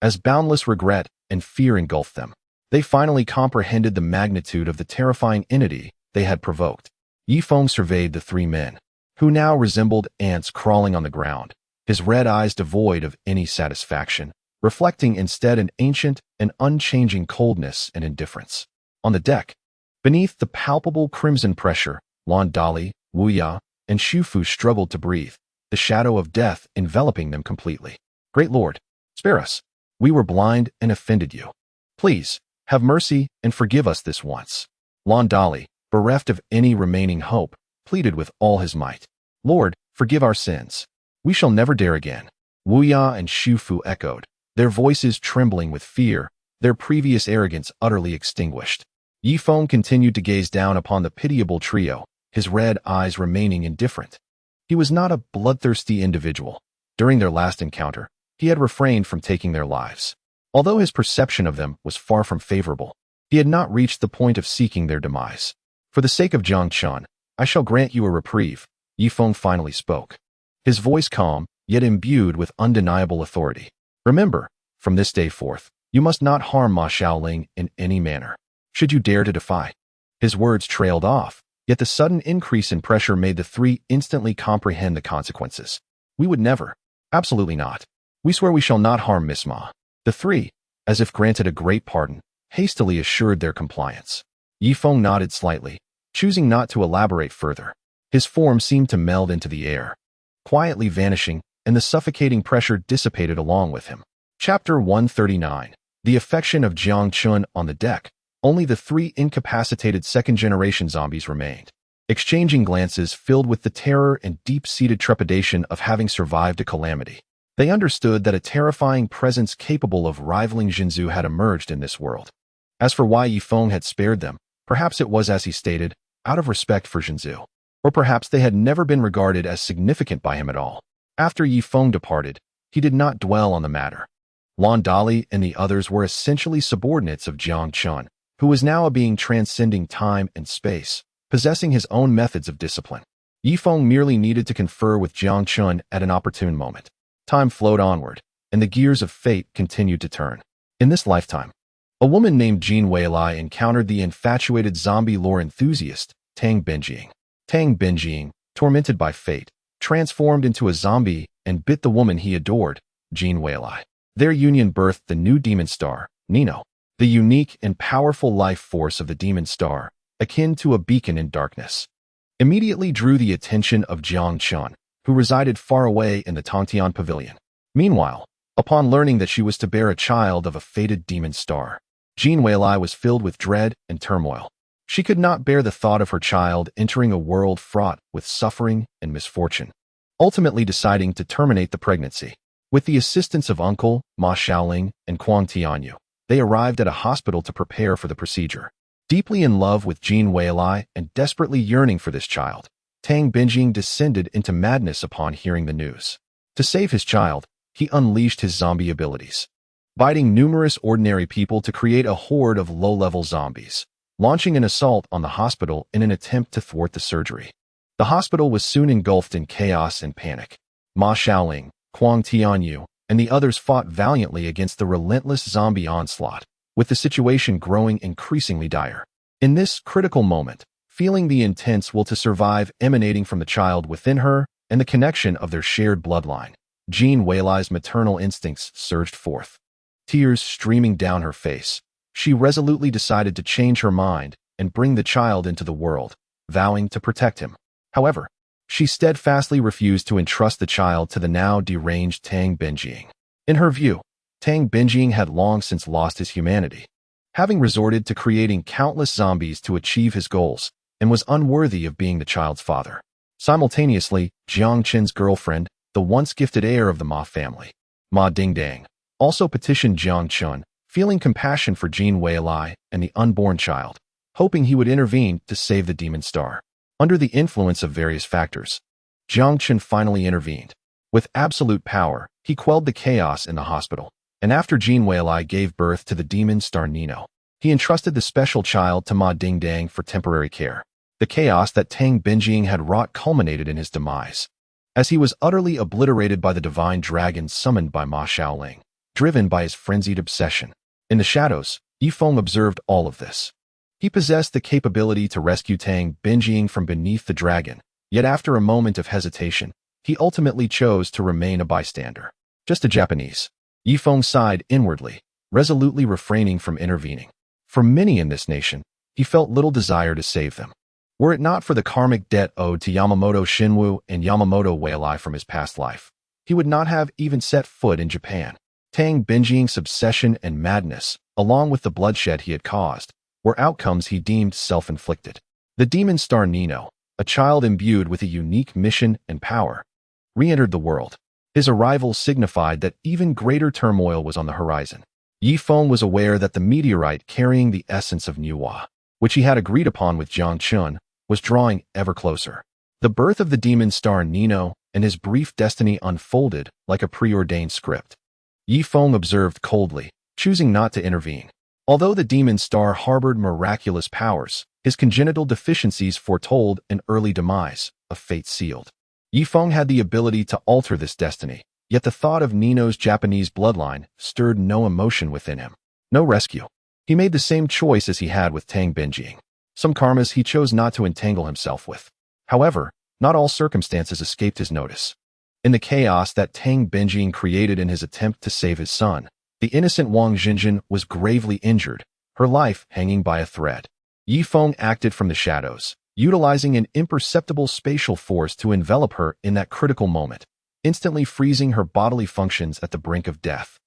Speaker 1: as boundless regret and fear engulfed them. They finally comprehended the magnitude of the terrifying entity they had provoked. Ye Feng surveyed the 3 men, who now resembled ants crawling on the ground, his red eyes devoid of any satisfaction, reflecting instead an ancient and unchanging coldness and indifference. On the deck, beneath the palpable crimson pressure, Landali, Wuya, and Shufu struggled to breathe, the shadow of death enveloping them completely. "Great Lord, spare us. We were blind and offended you. Please, have mercy and forgive us this once." Landali, bereft of any remaining hope, pleaded with all his might. "Lord, forgive our sins. We shall never dare again." Wuya and Shufu echoed, their voices trembling with fear, their previous arrogance utterly extinguished. Ye Feng continued to gaze down upon the pitiable trio, his red eyes remaining indifferent. He was not a bloodthirsty individual. During their last encounter, he had refrained from taking their lives. Although his perception of them was far from favorable, he had not reached the point of seeking their demise. "For the sake of Jiang Chun, I shall grant you a reprieve," Ye Feng finally spoke, his voice calm, yet imbued with undeniable authority. "Remember, from this day forth, you must not harm Ma Xiaoling in any manner. Should you dare to defy." His words trailed off, yet the sudden increase in pressure made the 3 instantly comprehend the consequences. "We would never. Absolutely not. We swear we shall not harm Miss Ma." The 3, as if granted a great pardon, hastily assured their compliance. Ye Feng nodded slightly, choosing not to elaborate further. His form seemed to meld into the air, quietly vanishing, and the suffocating pressure dissipated along with him. Chapter 139. The affection of Jiang Chun. On the deck, only the 3 incapacitated second-generation zombies remained, exchanging glances filled with the terror and deep-seated trepidation of having survived a calamity. They understood that a terrifying presence capable of rivaling Jinzu had emerged in this world. As for why Ye Feng had spared them, perhaps it was, as he stated, out of respect for Jinzu, or perhaps they had never been regarded as significant by him at all. After Ye Feng departed, he did not dwell on the matter. Landali and the others were essentially subordinates of Jiang Chun, who was now a being transcending time and space, possessing his own methods of discipline. Ye Feng merely needed to confer with Jiang Chun at an opportune moment. Time flowed onward, and the gears of fate continued to turn. In this lifetime, a woman named Jean Weilai encountered the infatuated zombie lore enthusiast, Tang Benjing. Tang Benjing, tormented by fate, transformed into a zombie and bit the woman he adored, Jean Weilai. Their union birthed the new demon star, Nino, the unique and powerful life force of the demon star, akin to a beacon in darkness. Immediately drew the attention of Jiang Chun, who resided far away in the Tongtian Pavilion. Meanwhile, upon learning that she was to bear a child of a fated demon star, Jean Weilai was filled with dread and turmoil. She could not bear the thought of her child entering a world fraught with suffering and misfortune, ultimately deciding to terminate the pregnancy. With the assistance of uncle, Ma Xiaoling, and Kuang Tianyu, they arrived at a hospital to prepare for the procedure. Deeply in love with Jean Weilai and desperately yearning for this child, Tang Benjing descended into madness upon hearing the news. To save his child, he unleashed his zombie abilities, biting numerous ordinary people to create a horde of low-level zombies, launching an assault on the hospital in an attempt to thwart the surgery. The hospital was soon engulfed in chaos and panic. Ma Xiaoling, Kuang Tianyu, and the others fought valiantly against the relentless zombie onslaught, with the situation growing increasingly dire. In this critical moment, feeling the intense will to survive emanating from the child within her and the connection of their shared bloodline, Jean Weilai's maternal instincts surged forth. Tears streaming down her face, she resolutely decided to change her mind and bring the child into the world, vowing to protect him. However, she steadfastly refused to entrust the child to the now deranged Tang Benjing. In her view, Tang Benjing had long since lost his humanity, having resorted to creating countless zombies to achieve his goals, and was unworthy of being the child's father. Simultaneously, Jiang Chen's girlfriend, the once gifted heir of the Ma family, Ma Dingdang, also petitioned Jiang Chen, feeling compassion for Jean Weilai and the unborn child, hoping he would intervene to save the demon star. Under the influence of various factors, Jiang Chen finally intervened. With absolute power, he quelled the chaos in the hospital, and after Jean Weilai gave birth to the demon star Nino, he entrusted the special child to Ma Dingdang for temporary care. The chaos that Tang Benjing had wrought culminated in his demise, as he was utterly obliterated by the divine dragon summoned by Ma Xiaoling, driven by his frenzied obsession. In the shadows, Ye Feng observed all of this. He possessed the capability to rescue Tang Benjing from beneath the dragon, yet after a moment of hesitation, he ultimately chose to remain a bystander. Just a Japanese. Ye Feng sighed inwardly, resolutely refraining from intervening. For many in this nation, he felt little desire to save them. Were it not for the karmic debt owed to Yamamoto Shinwu and Yamamoto Weilai from his past life, he would not have even set foot in Japan. Tang Benjing's obsession and madness, along with the bloodshed he had caused, were outcomes he deemed self-inflicted. The demon star Nino, a child imbued with a unique mission and power, re-entered the world. His arrival signified that even greater turmoil was on the horizon. Ye Feng was aware that the meteorite carrying the essence of Nuwa, which he had agreed upon with Jiang Chun, was drawing ever closer. The birth of the demon star Nino and his brief destiny unfolded like a preordained script. Ye Feng observed coldly, choosing not to intervene. Although the demon star harbored miraculous powers, his congenital deficiencies foretold an early demise, a fate sealed. Ye Feng had the ability to alter this destiny, yet the thought of Nino's Japanese bloodline stirred no emotion within him. No rescue. He made the same choice as he had with Tang Benjing. Some karmas he chose not to entangle himself with. However, not all circumstances escaped his notice. In the chaos that Tang Benjing created in his attempt to save his son, the innocent Wang Jinjin was gravely injured, her life hanging by a thread. Ye Feng acted from the shadows, utilizing an imperceptible spatial force to envelop her in that critical moment, instantly freezing her bodily functions at the brink of death.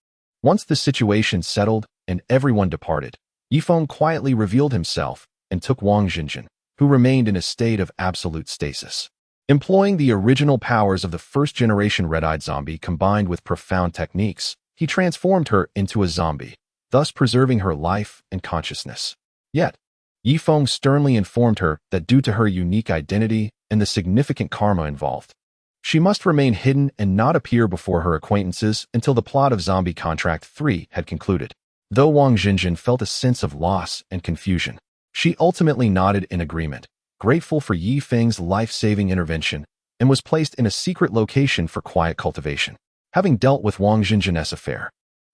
Speaker 1: Once the situation settled and everyone departed, Ye Feng quietly revealed himself and took Wang Jinjin, who remained in a state of absolute stasis. Employing the original powers of the first-generation red-eyed zombie combined with profound techniques, he transformed her into a zombie, thus preserving her life and consciousness. Yet, Ye Feng sternly informed her that due to her unique identity and the significant karma involved, she must remain hidden and not appear before her acquaintances until the plot of Zombie Contract 3 had concluded. Though Wang Jinjin felt a sense of loss and confusion, she ultimately nodded in agreement, grateful for Ye Feng's life-saving intervention, and was placed in a secret location for quiet cultivation. Having dealt with Wang Jinjin's affair,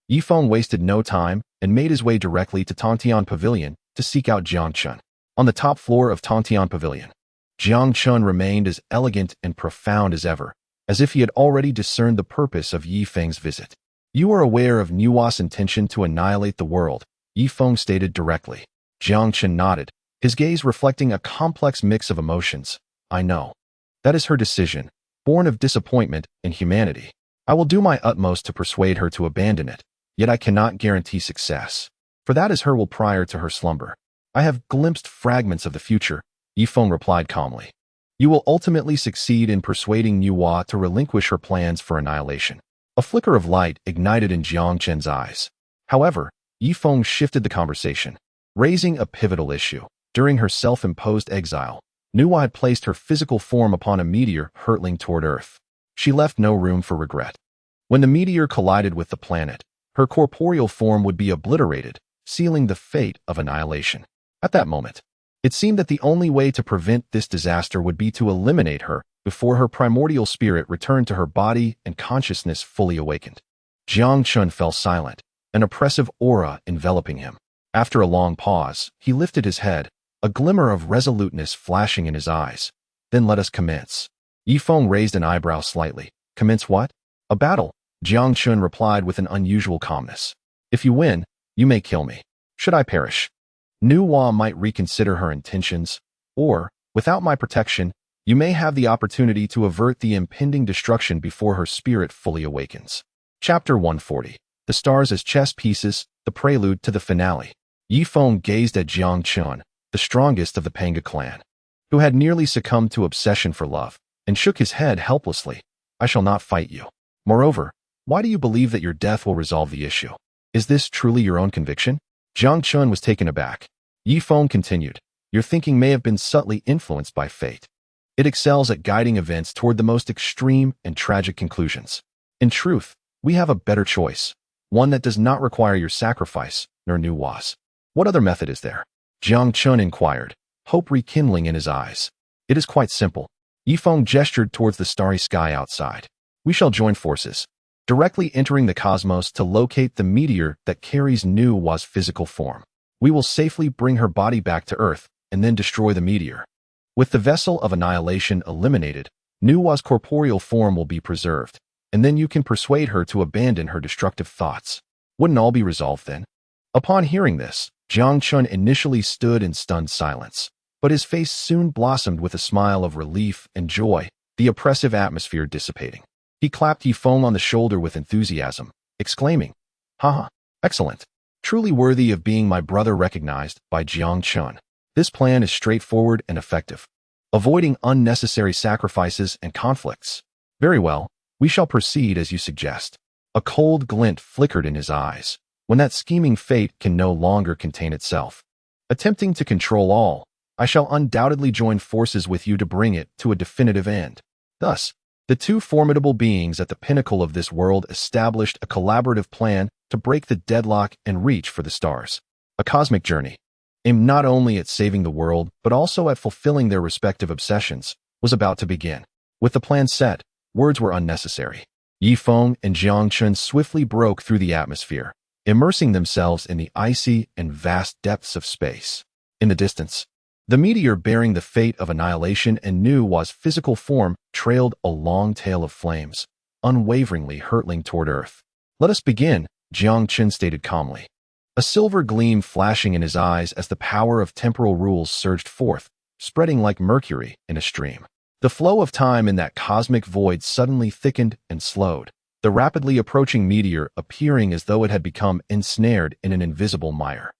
Speaker 1: Ye Feng wasted no time and made his way directly to Tongtian Pavilion to seek out Jiang Chun. On the top floor of Tongtian Pavilion, Jiang Chun remained as elegant and profound as ever, as if he had already discerned the purpose of Ye Feng's visit. You are aware of Nuwa's intention to annihilate the world, Ye Feng stated directly. Jiang Chun nodded, his gaze reflecting a complex mix of emotions. I know. That is her decision, born of disappointment and humanity. I will do my utmost to persuade her to abandon it, yet I cannot guarantee success. For that is her will prior to her slumber. I have glimpsed fragments of the future, Ye Feng replied calmly. You will ultimately succeed in persuading Nuwa to relinquish her plans for annihilation. A flicker of light ignited in Jiang Chen's eyes. However, Ye Feng shifted the conversation, raising a pivotal issue. During her self-imposed exile, Nuwa had placed her physical form upon a meteor hurtling toward Earth. She left no room for regret. When the meteor collided with the planet, her corporeal form would be obliterated, sealing the fate of annihilation. At that moment, it seemed that the only way to prevent this disaster would be to eliminate her before her primordial spirit returned to her body and consciousness fully awakened. Jiang Chun fell silent, an oppressive aura enveloping him. After a long pause, he lifted his head, a glimmer of resoluteness flashing in his eyes. Then let us commence. Ye Feng raised an eyebrow slightly. Commence what? A battle, Jiang Chun replied with an unusual calmness. If you win, you may kill me. Should I perish, Nuwa might reconsider her intentions, or, without my protection, you may have the opportunity to avert the impending destruction before her spirit fully awakens. Chapter 140. The Stars as Chess Pieces, the Prelude to the Finale. Ye Feng gazed at Jiang Chun, the strongest of the Panga clan, who had nearly succumbed to obsession for love, and shook his head helplessly. I shall not fight you. Moreover, why do you believe that your death will resolve the issue? Is this truly your own conviction? Jiang Chun was taken aback. Ye Feng continued, your thinking may have been subtly influenced by fate. It excels at guiding events toward the most extreme and tragic conclusions. In truth, we have a better choice, one that does not require your sacrifice, nor Nuwa's. What other method is there? Jiang Chun inquired, hope rekindling in his eyes. It is quite simple. Ye Feng gestured towards the starry sky outside. We shall join forces, directly entering the cosmos to locate the meteor that carries Nuwa's physical form. We will safely bring her body back to Earth and then destroy the meteor. With the vessel of annihilation eliminated, Nuwa's corporeal form will be preserved, and then you can persuade her to abandon her destructive thoughts. Wouldn't all be resolved then? Upon hearing this, Jiang Chun initially stood in stunned silence, but his face soon blossomed with a smile of relief and joy, the oppressive atmosphere dissipating. He clapped Ye Feng on the shoulder with enthusiasm, exclaiming, "Haha, excellent. Truly worthy of being my brother recognized by Jiang Chun. This plan is straightforward and effective, avoiding unnecessary sacrifices and conflicts. Very well, we shall proceed as you suggest." A cold glint flickered in his eyes, when that scheming fate can no longer contain itself. Attempting to control all, I shall undoubtedly join forces with you to bring it to a definitive end. Thus, the two formidable beings at the pinnacle of this world established a collaborative plan to break the deadlock and reach for the stars. A cosmic journey, aimed not only at saving the world but also at fulfilling their respective obsessions, was about to begin. With the plan set, words were unnecessary. Ye Feng and Jiang Chun swiftly broke through the atmosphere, immersing themselves in the icy and vast depths of space. In the distance, the meteor bearing the fate of annihilation and Nuwa's physical form trailed a long tail of flames, unwaveringly hurtling toward Earth. Let us begin, Jiang Chun stated calmly, a silver gleam flashing in his eyes as the power of temporal rules surged forth, spreading like mercury in a stream. The flow of time in that cosmic void suddenly thickened and slowed, the rapidly approaching meteor appearing as though it had become ensnared in an invisible mire,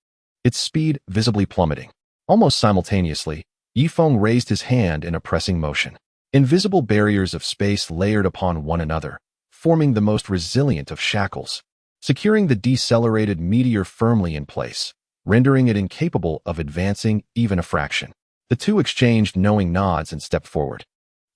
Speaker 1: its speed visibly plummeting. Almost simultaneously, Ye Feng raised his hand in a pressing motion. Invisible barriers of space layered upon one another, forming the most resilient of shackles, securing the decelerated meteor firmly in place, rendering it incapable of advancing even a fraction. The two exchanged knowing nods and stepped forward,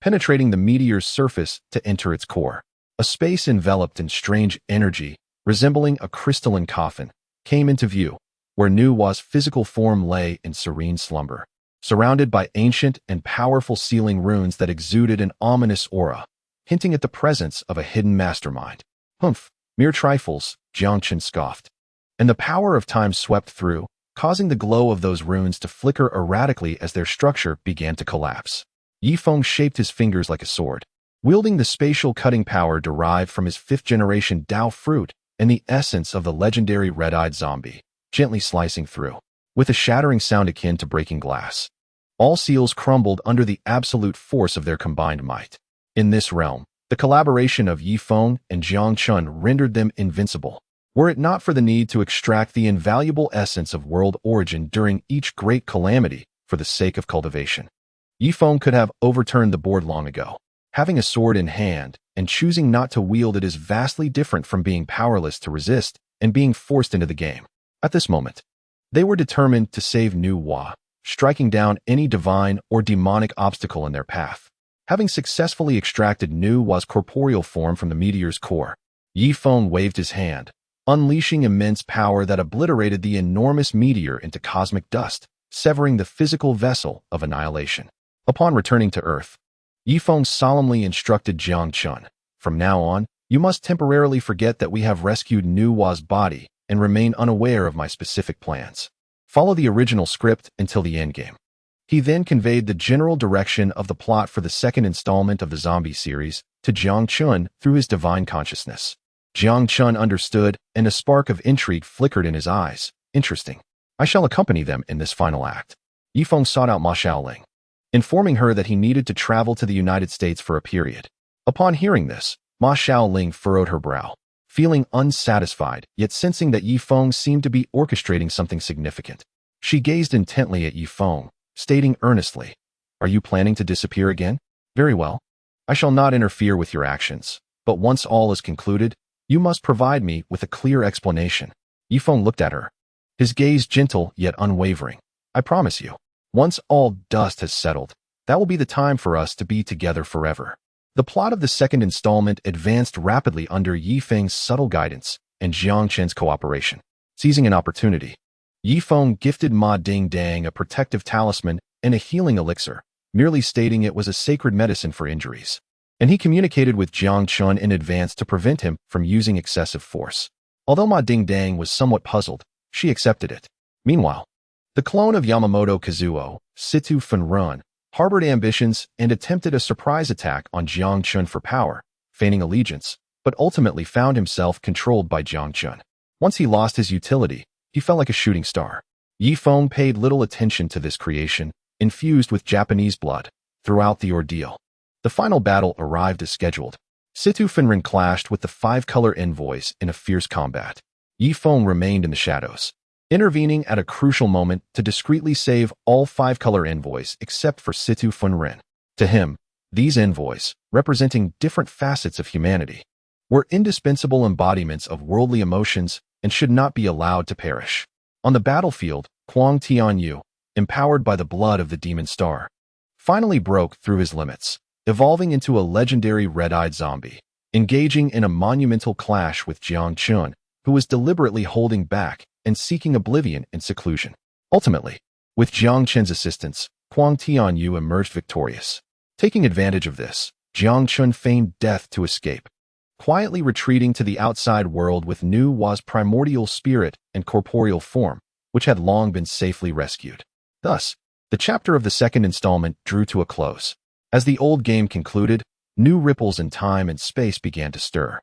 Speaker 1: penetrating the meteor's surface to enter its core. A space enveloped in strange energy, resembling a crystalline coffin, came into view, where Nuwa's physical form lay in serene slumber, surrounded by ancient and powerful sealing runes that exuded an ominous aura, hinting at the presence of a hidden mastermind. Humph, mere trifles, Jiangchen scoffed. And the power of time swept through, causing the glow of those runes to flicker erratically as their structure began to collapse. Ye Feng shaped his fingers like a sword, wielding the spatial cutting power derived from his fifth-generation Dao fruit and the essence of the legendary red-eyed zombie, gently slicing through, with a shattering sound akin to breaking glass. All seals crumbled under the absolute force of their combined might. In this realm, the collaboration of Ye Feng and Jiangchen rendered them invincible. Were it not for the need to extract the invaluable essence of world origin during each great calamity for the sake of cultivation, Ye Feng could have overturned the board long ago. Having a sword in hand and choosing not to wield it is vastly different from being powerless to resist and being forced into the game. At this moment, they were determined to save Nu Hua, striking down any divine or demonic obstacle in their path. Having successfully extracted Nu Hua's corporeal form from the meteor's core, Ye Feng waved his hand, unleashing immense power that obliterated the enormous meteor into cosmic dust, severing the physical vessel of annihilation. Upon returning to Earth, Ye Feng solemnly instructed Jiangchen, "From now on, you must temporarily forget that we have rescued Nu Hua's body and remain unaware of my specific plans. Follow the original script until the endgame." He then conveyed the general direction of the plot for the second installment of the zombie series to Jiangchen through his divine consciousness. Jiangchen understood, and a spark of intrigue flickered in his eyes. "Interesting. I shall accompany them in this final act." Ye Feng sought out Ma Xiaoling, informing her that he needed to travel to the United States for a period. Upon hearing this, Ma Xiaoling furrowed her brow, feeling unsatisfied, yet sensing that Ye Feng seemed to be orchestrating something significant. She gazed intently at Ye Feng, stating earnestly, "Are you planning to disappear again? Very well. I shall not interfere with your actions, but once all is concluded, you must provide me with a clear explanation." Ye Feng looked at her, his gaze gentle yet unwavering. "I promise you, once all dust has settled, that will be the time for us to be together forever." The plot of the second installment advanced rapidly under Ye Feng's subtle guidance and Jiangchen's cooperation. Seizing an opportunity, Ye Feng gifted Ma Ding-Dang a protective talisman and a healing elixir, merely stating it was a sacred medicine for injuries. And he communicated with Jiangchen in advance to prevent him from using excessive force. Although Ma Ding-Dang was somewhat puzzled, she accepted it. Meanwhile, the clone of Yamamoto Kazuo, Situ Fenrun, harbored ambitions and attempted a surprise attack on Jiangchen for power, feigning allegiance, but ultimately found himself controlled by Jiangchen. Once he lost his utility, he felt like a shooting star. Ye Feng paid little attention to this creation, infused with Japanese blood, throughout the ordeal. The final battle arrived as scheduled. Situ Fenrun clashed with the five-color envoys in a fierce combat. Ye Feng remained in the shadows, intervening at a crucial moment to discreetly save all five-color envoys except for Situ Fenrun. To him, these envoys, representing different facets of humanity, were indispensable embodiments of worldly emotions and should not be allowed to perish. On the battlefield, Huang Tianyu, empowered by the blood of the demon star, finally broke through his limits, evolving into a legendary red-eyed zombie, engaging in a monumental clash with Jiangchen, who was deliberately holding back and seeking oblivion and seclusion. Ultimately, with Jiangchen's assistance, Huang Tianyu emerged victorious. Taking advantage of this, Jiangchen feigned death to escape, quietly retreating to the outside world with Nu Hua's primordial spirit and corporeal form, which had long been safely rescued. Thus, the chapter of the second installment drew to a close. As the old game concluded, new ripples in time and space began to stir.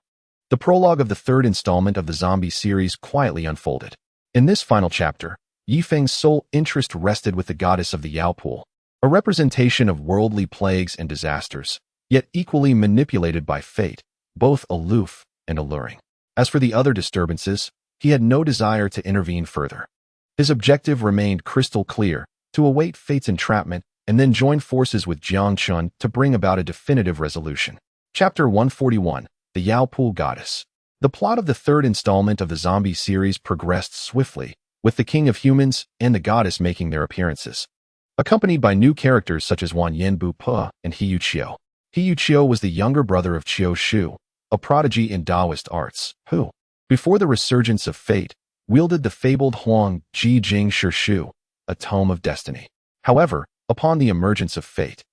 Speaker 1: The prologue of the third installment of the zombie series quietly unfolded. In this final chapter, Ye Feng's sole interest rested with the goddess of the Yao Pool, a representation of worldly plagues and disasters, yet equally manipulated by fate, both aloof and alluring. As for the other disturbances, he had no desire to intervene further. His objective remained crystal clear, to await fate's entrapment and then join forces with Jiangchen to bring about a definitive resolution. Chapter 141, The Yao Pool Goddess. The plot of the third installment of the zombie series progressed swiftly, with the King of Humans and the goddess making their appearances, accompanied by new characters such as Wan Yanbu Pe and Hiyu Qiu. Hiyu Qiu was the younger brother of Qiu Shu, a prodigy in Taoist arts, who, before the resurgence of fate, wielded the fabled Huang Ji Jing Shi Shu, a tome of destiny. However, upon the emergence of fate,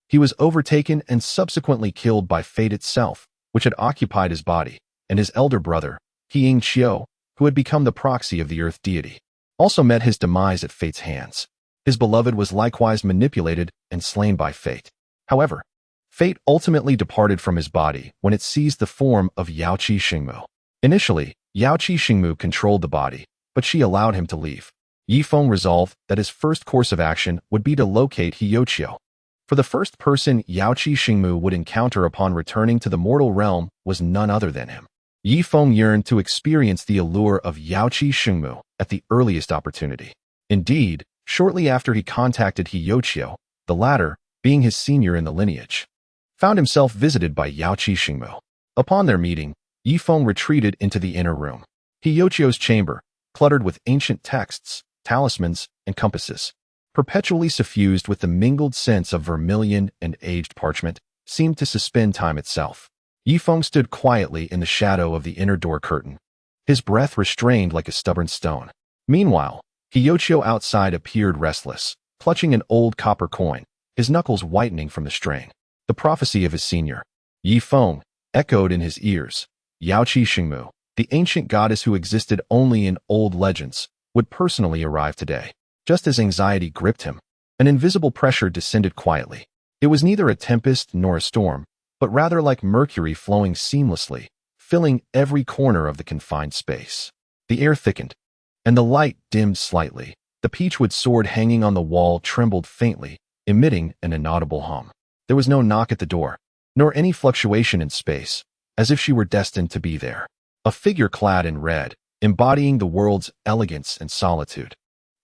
Speaker 1: he was overtaken and subsequently killed by fate itself, which had occupied his body, and his elder brother, He Qiu, who had become the proxy of the earth deity, also met his demise at fate's hands. His beloved was likewise manipulated and slain by fate. However, fate ultimately departed from his body when it seized the form of Yaoqi Xingmu. Initially, Yaoqi Xingmu controlled the body, but she allowed him to leave. Ye Feng resolved that his first course of action would be to locate Heyoqiu. For the first person Yaoqi Xingmu would encounter upon returning to the mortal realm was none other than him. Ye Feng yearned to experience the allure of Yaoqi Xingmu at the earliest opportunity. Indeed, shortly after he contacted Heyoqiu, the latter, being his senior in the lineage, found himself visited by Yaoqi Xingmu. Upon their meeting, Ye Feng retreated into the inner room. Heyoqiu's chamber, cluttered with ancient texts, talismans, and compasses, perpetually suffused with the mingled scents of vermilion and aged parchment, seemed to suspend time itself. Ye Feng stood quietly in the shadow of the inner door curtain, his breath restrained like a stubborn stone. Meanwhile, Heyoqiu outside appeared restless, clutching an old copper coin, his knuckles whitening from the strain. The prophecy of his senior, Ye Feng, echoed in his ears. Yaoqi Xingmu, the ancient goddess who existed only in old legends, would personally arrive today. Just as anxiety gripped him, an invisible pressure descended quietly. It was neither a tempest nor a storm, but rather like mercury flowing seamlessly, filling every corner of the confined space. The air thickened, and the light dimmed slightly. The peachwood sword hanging on the wall trembled faintly, emitting an inaudible hum. There was no knock at the door, nor any fluctuation in space, as if she were destined to be there. A figure clad in red, embodying the world's elegance and solitude,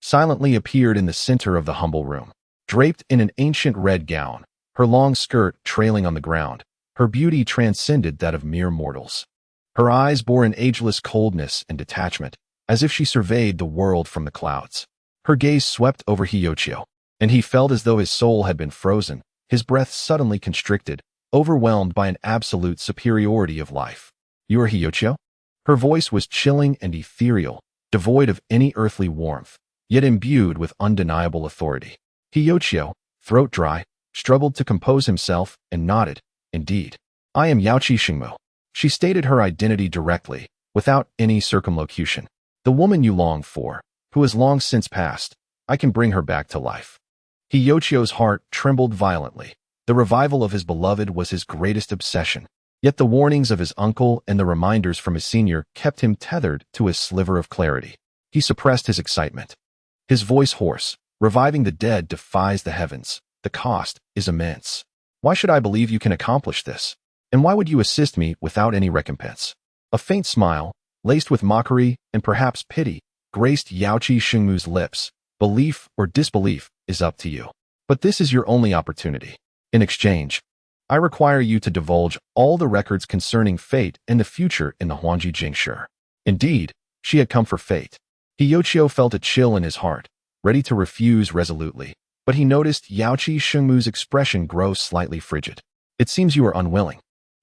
Speaker 1: silently appeared in the center of the humble room. Draped in an ancient red gown, her long skirt trailing on the ground, her beauty transcended that of mere mortals. Her eyes bore an ageless coldness and detachment, as if she surveyed the world from the clouds. Her gaze swept over Heyoqiu, and he felt as though his soul had been frozen, his breath suddenly constricted, overwhelmed by an absolute superiority of life. "You are Heyoqiu?" Her voice was chilling and ethereal, devoid of any earthly warmth, yet imbued with undeniable authority. Heyoqiu, throat dry, struggled to compose himself and nodded. "Indeed. I am Yaoqi Xingmu." She stated her identity directly, without any circumlocution. "The woman you long for, who has long since passed, I can bring her back to life." Heyoqiu's heart trembled violently. The revival of his beloved was his greatest obsession, yet the warnings of his uncle and the reminders from his senior kept him tethered to a sliver of clarity. He suppressed his excitement, his voice hoarse. "Reviving the dead defies the heavens. The cost is immense. Why should I believe you can accomplish this? And why would you assist me without any recompense?" A faint smile, laced with mockery and perhaps pity, graced Yaoqi Xingmu's lips. "Belief or disbelief is up to you. But this is your only opportunity. In exchange, I require you to divulge all the records concerning fate and the future in the Huangji Jingshi." Indeed, she had come for fate. Heyoqiu felt a chill in his heart, ready to refuse resolutely, but he noticed Yaoqi Xingmu's expression grow slightly frigid. "It seems you are unwilling."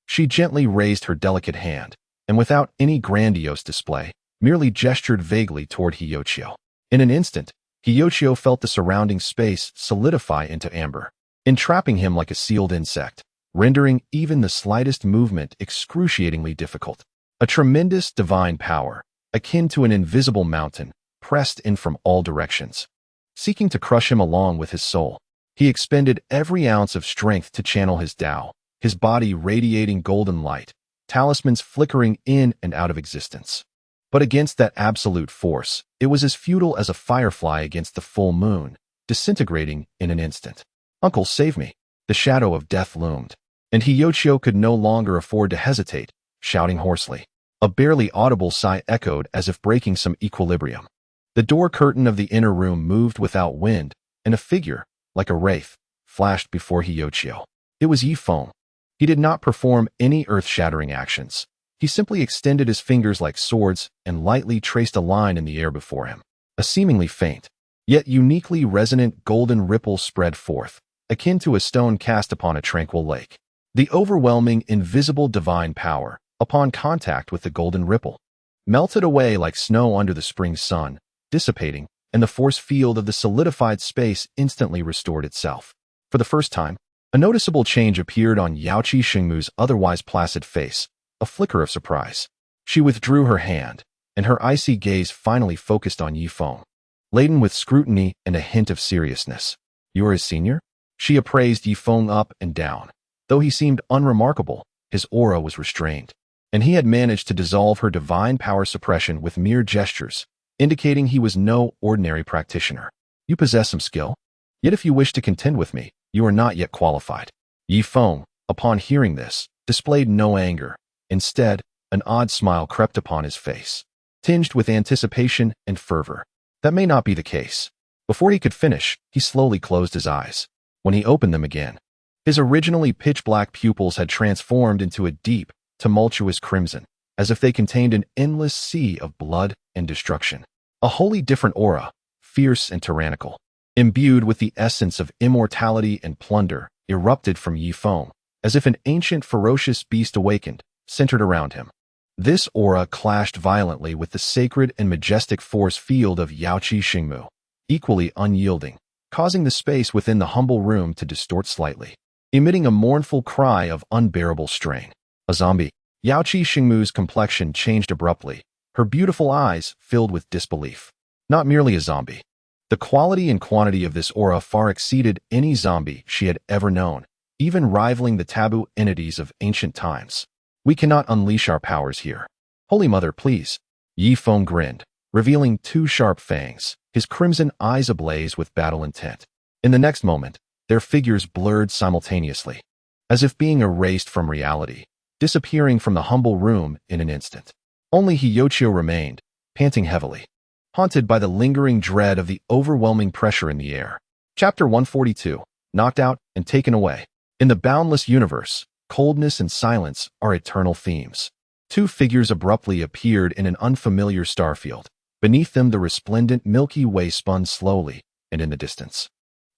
Speaker 1: She gently raised her delicate hand, and without any grandiose display, merely gestured vaguely toward Heyoqiu. In an instant, Heyoqiu felt the surrounding space solidify into amber, entrapping him like a sealed insect, rendering even the slightest movement excruciatingly difficult. A tremendous divine power, akin to an invisible mountain, pressed in from all directions, seeking to crush him along with his soul. He expended every ounce of strength to channel his Dao, his body radiating golden light, talismans flickering in and out of existence. But against that absolute force, it was as futile as a firefly against the full moon, disintegrating in an instant. "Uncle, save me!" The shadow of death loomed, and Heyoqiu could no longer afford to hesitate, shouting hoarsely. A barely audible sigh echoed as if breaking some equilibrium. The door curtain of the inner room moved without wind, and a figure, like a wraith, flashed before Heyoqiu. It was Ye Feng. He did not perform any earth-shattering actions. He simply extended his fingers like swords and lightly traced a line in the air before him. A seemingly faint, yet uniquely resonant golden ripple spread forth, akin to a stone cast upon a tranquil lake. The overwhelming, invisible divine power, upon contact with the golden ripple, melted away like snow under the spring sun, dissipating, and the force field of the solidified space instantly restored itself. For the first time, a noticeable change appeared on Yaoqi Xingmu's otherwise placid face, a flicker of surprise. She withdrew her hand, and her icy gaze finally focused on Ye Feng, laden with scrutiny and a hint of seriousness. "You're his senior?" She appraised Ye Feng up and down. Though he seemed unremarkable, his aura was restrained, and he had managed to dissolve her divine power suppression with mere gestures, indicating he was no ordinary practitioner. "You possess some skill. Yet if you wish to contend with me, you are not yet qualified." Ye Feng, upon hearing this, displayed no anger. Instead, an odd smile crept upon his face, tinged with anticipation and fervor. That may not be the case. Before he could finish, he slowly closed his eyes. When he opened them again, his originally pitch-black pupils had transformed into a deep, tumultuous crimson, as if they contained an endless sea of blood and destruction. A wholly different aura, fierce and tyrannical, imbued with the essence of immortality and plunder, erupted from Ye Feng, as if an ancient ferocious beast awakened, centered around him. This aura clashed violently with the sacred and majestic force field of Yaoqi Xingmu, equally unyielding, causing the space within the humble room to distort slightly, emitting a mournful cry of unbearable strain. A zombie. Yaoqi Xingmu's complexion changed abruptly, her beautiful eyes filled with disbelief. Not merely a zombie. The quality and quantity of this aura far exceeded any zombie she had ever known, even rivaling the taboo entities of ancient times. "We cannot unleash our powers here. Holy Mother, please." Ye Feng grinned, revealing two sharp fangs, his crimson eyes ablaze with battle intent. In the next moment, their figures blurred simultaneously, as if being erased from reality, disappearing from the humble room in an instant. Only Hyochio remained, panting heavily, haunted by the lingering dread of the overwhelming pressure in the air. Chapter 142, Knocked Out and Taken Away. In the boundless universe, coldness and silence are eternal themes. Two figures abruptly appeared in an unfamiliar starfield. Beneath them, the resplendent Milky Way spun slowly, and in the distance,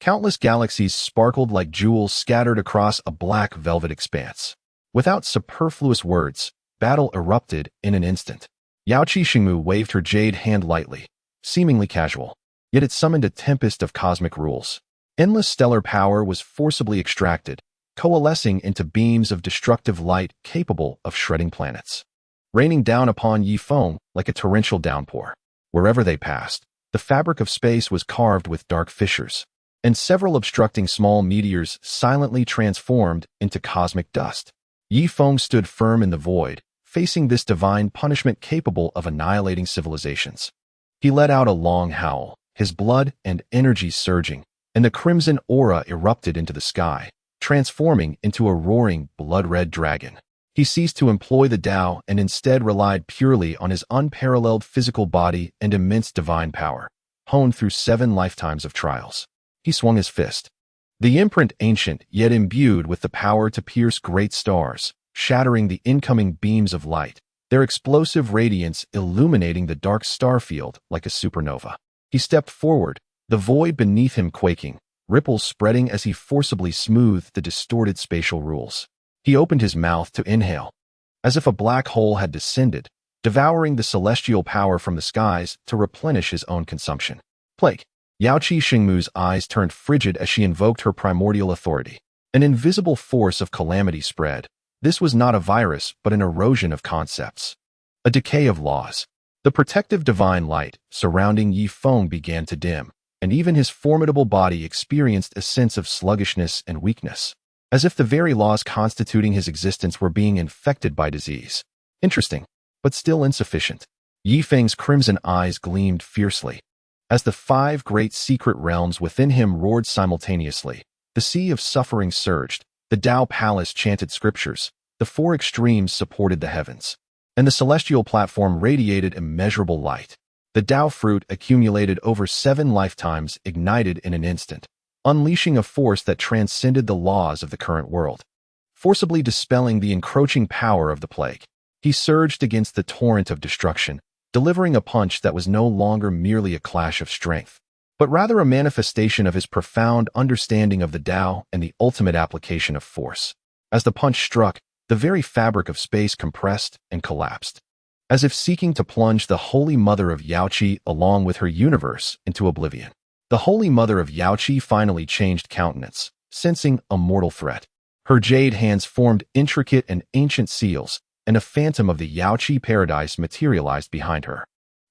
Speaker 1: countless galaxies sparkled like jewels scattered across a black velvet expanse. Without superfluous words, battle erupted in an instant. Yaoqi Xingmu waved her jade hand lightly, seemingly casual, yet it summoned a tempest of cosmic rules. Endless stellar power was forcibly extracted, coalescing into beams of destructive light capable of shredding planets, raining down upon Ye Feng like a torrential downpour. Wherever they passed, the fabric of space was carved with dark fissures, and several obstructing small meteors silently transformed into cosmic dust. Ye Feng stood firm in the void, facing this divine punishment capable of annihilating civilizations. He let out a long howl, his blood and energy surging, and the crimson aura erupted into the sky, transforming into a roaring, blood-red dragon. He ceased to employ the Dao and instead relied purely on his unparalleled physical body and immense divine power, honed through 7 lifetimes of trials. He swung his fist, the imprint ancient yet imbued with the power to pierce great stars, shattering the incoming beams of light, their explosive radiance illuminating the dark starfield like a supernova. He stepped forward, the void beneath him quaking, ripples spreading as he forcibly smoothed the distorted spatial rules. He opened his mouth to inhale, as if a black hole had descended, devouring the celestial power from the skies to replenish his own consumption. Plague. Yaoqi Xingmu's eyes turned frigid as she invoked her primordial authority. An invisible force of calamity spread. This was not a virus, but an erosion of concepts, a decay of laws. The protective divine light surrounding Ye Feng began to dim, and even his formidable body experienced a sense of sluggishness and weakness, as if the very laws constituting his existence were being infected by disease. Interesting, but still insufficient. Ye Feng's crimson eyes gleamed fiercely, as the 5 great secret realms within him roared simultaneously. The sea of suffering surged, the Dao Palace chanted scriptures, the 4 extremes supported the heavens, and the celestial platform radiated immeasurable light. The Dao fruit accumulated over 7 lifetimes ignited in an instant, unleashing a force that transcended the laws of the current world, forcibly dispelling the encroaching power of the plague. He surged against the torrent of destruction, delivering a punch that was no longer merely a clash of strength, but rather a manifestation of his profound understanding of the Dao and the ultimate application of force. As the punch struck, the very fabric of space compressed and collapsed, as if seeking to plunge the Holy Mother of Yaoqi along with her universe into oblivion. The Holy Mother of Yaoqi finally changed countenance, sensing a mortal threat. Her jade hands formed intricate and ancient seals, and a phantom of the Yaoqi paradise materialized behind her,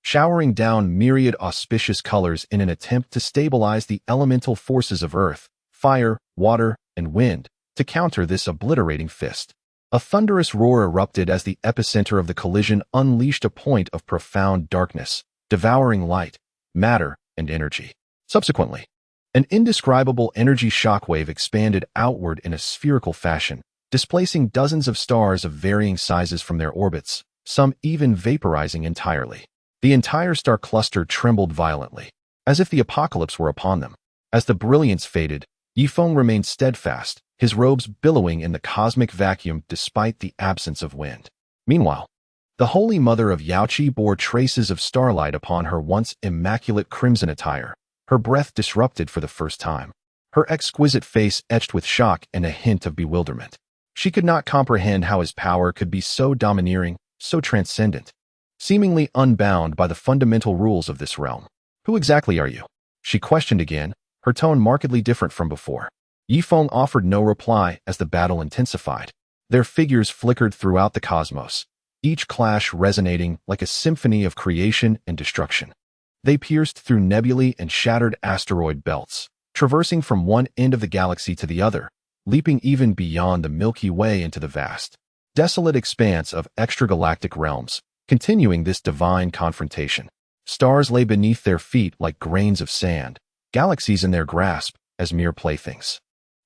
Speaker 1: showering down myriad auspicious colors in an attempt to stabilize the elemental forces of earth, fire, water, and wind to counter this obliterating fist. A thunderous roar erupted as the epicenter of the collision unleashed a point of profound darkness, devouring light, matter, and energy. Subsequently, an indescribable energy shockwave expanded outward in a spherical fashion, displacing dozens of stars of varying sizes from their orbits, some even vaporizing entirely. The entire star cluster trembled violently, as if the apocalypse were upon them. As the brilliance faded, Ye Feng remained steadfast, his robes billowing in the cosmic vacuum despite the absence of wind. Meanwhile, the Holy Mother of Yaoqi bore traces of starlight upon her once immaculate crimson attire, her breath disrupted for the first time, her exquisite face etched with shock and a hint of bewilderment. She could not comprehend how his power could be so domineering, so transcendent, seemingly unbound by the fundamental rules of this realm. "Who exactly are you?" she questioned again, her tone markedly different from before. Ye Feng offered no reply as the battle intensified. Their figures flickered throughout the cosmos, each clash resonating like a symphony of creation and destruction. They pierced through nebulae and shattered asteroid belts, traversing from one end of the galaxy to the other, leaping even beyond the Milky Way into the vast, desolate expanse of extragalactic realms, continuing this divine confrontation. Stars lay beneath their feet like grains of sand, galaxies in their grasp as mere playthings.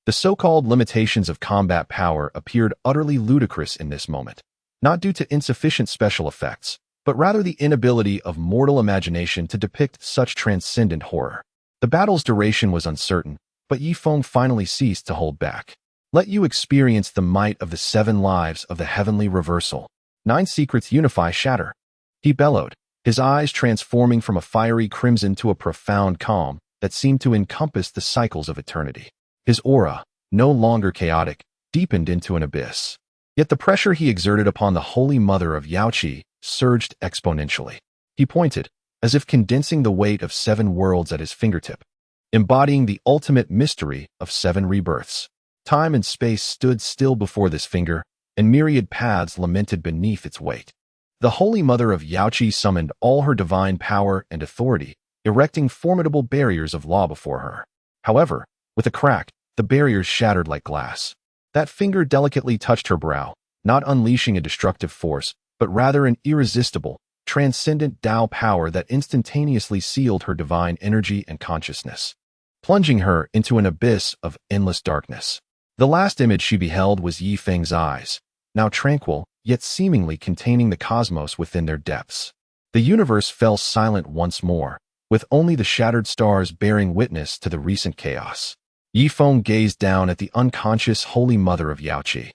Speaker 1: The so-called limitations of combat power appeared utterly ludicrous in this moment, not due to insufficient special effects, but rather the inability of mortal imagination to depict such transcendent horror. The battle's duration was uncertain, but Ye Feng finally ceased to hold back. "Let you experience the might of the 7 lives of the heavenly reversal. 9 secrets unify shatter," he bellowed, his eyes transforming from a fiery crimson to a profound calm that seemed to encompass the cycles of eternity. His aura, no longer chaotic, deepened into an abyss. Yet the pressure he exerted upon the Holy Mother of Yaoqi surged exponentially. He pointed, as if condensing the weight of 7 worlds at his fingertip, embodying the ultimate mystery of 7 rebirths. Time and space stood still before this finger, and myriad paths lamented beneath its weight. The Holy Mother of Yaoqi summoned all her divine power and authority, erecting formidable barriers of law before her. However, with a crack, the barriers shattered like glass. That finger delicately touched her brow, not unleashing a destructive force, but rather an irresistible, transcendent Dao power that instantaneously sealed her divine energy and consciousness, plunging her into an abyss of endless darkness. The last image she beheld was Ye Feng's eyes, now tranquil, yet seemingly containing the cosmos within their depths. The universe fell silent once more, with only the shattered stars bearing witness to the recent chaos. Ye Feng gazed down at the unconscious Holy Mother of Yaoqi.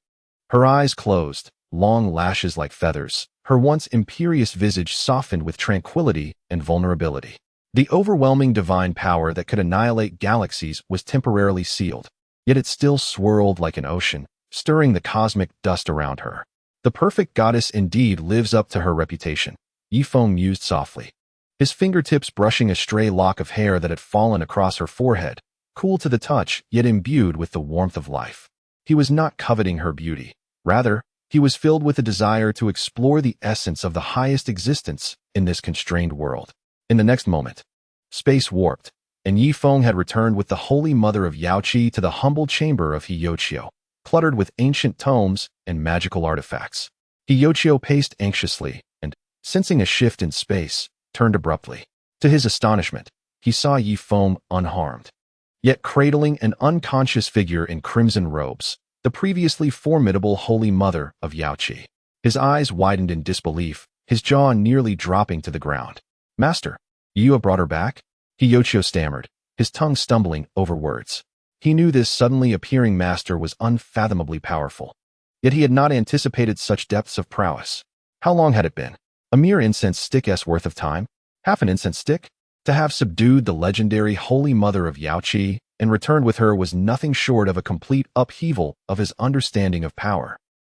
Speaker 1: Her eyes closed, long lashes like feathers, her once imperious visage softened with tranquility and vulnerability. The overwhelming divine power that could annihilate galaxies was temporarily sealed, yet it still swirled like an ocean, stirring the cosmic dust around her. The perfect goddess indeed lives up to her reputation, Ye Feng mused softly, his fingertips brushing a stray lock of hair that had fallen across her forehead, cool to the touch, yet imbued with the warmth of life. He was not coveting her beauty. Rather, he was filled with a desire to explore the essence of the highest existence in this constrained world. In the next moment, space warped, and Ye Feng had returned with the Holy Mother of Yaoqi to the humble chamber of Hiyochio, cluttered with ancient tomes and magical artifacts. Hiyochio paced anxiously and, sensing a shift in space, turned abruptly. To his astonishment, he saw Ye Feng unharmed, yet cradling an unconscious figure in crimson robes, the previously formidable Holy Mother of Yaoqi. His eyes widened in disbelief, his jaw nearly dropping to the ground. "Master, you have brought her back?" Hiyochio stammered, his tongue stumbling over words. He knew this suddenly appearing master was unfathomably powerful, yet he had not anticipated such depths of prowess. How long had it been? A mere incense stick's worth of time? Half an incense stick? To have subdued the legendary Holy Mother of Yaoqi and returned with her was nothing short of a complete upheaval of his understanding of power.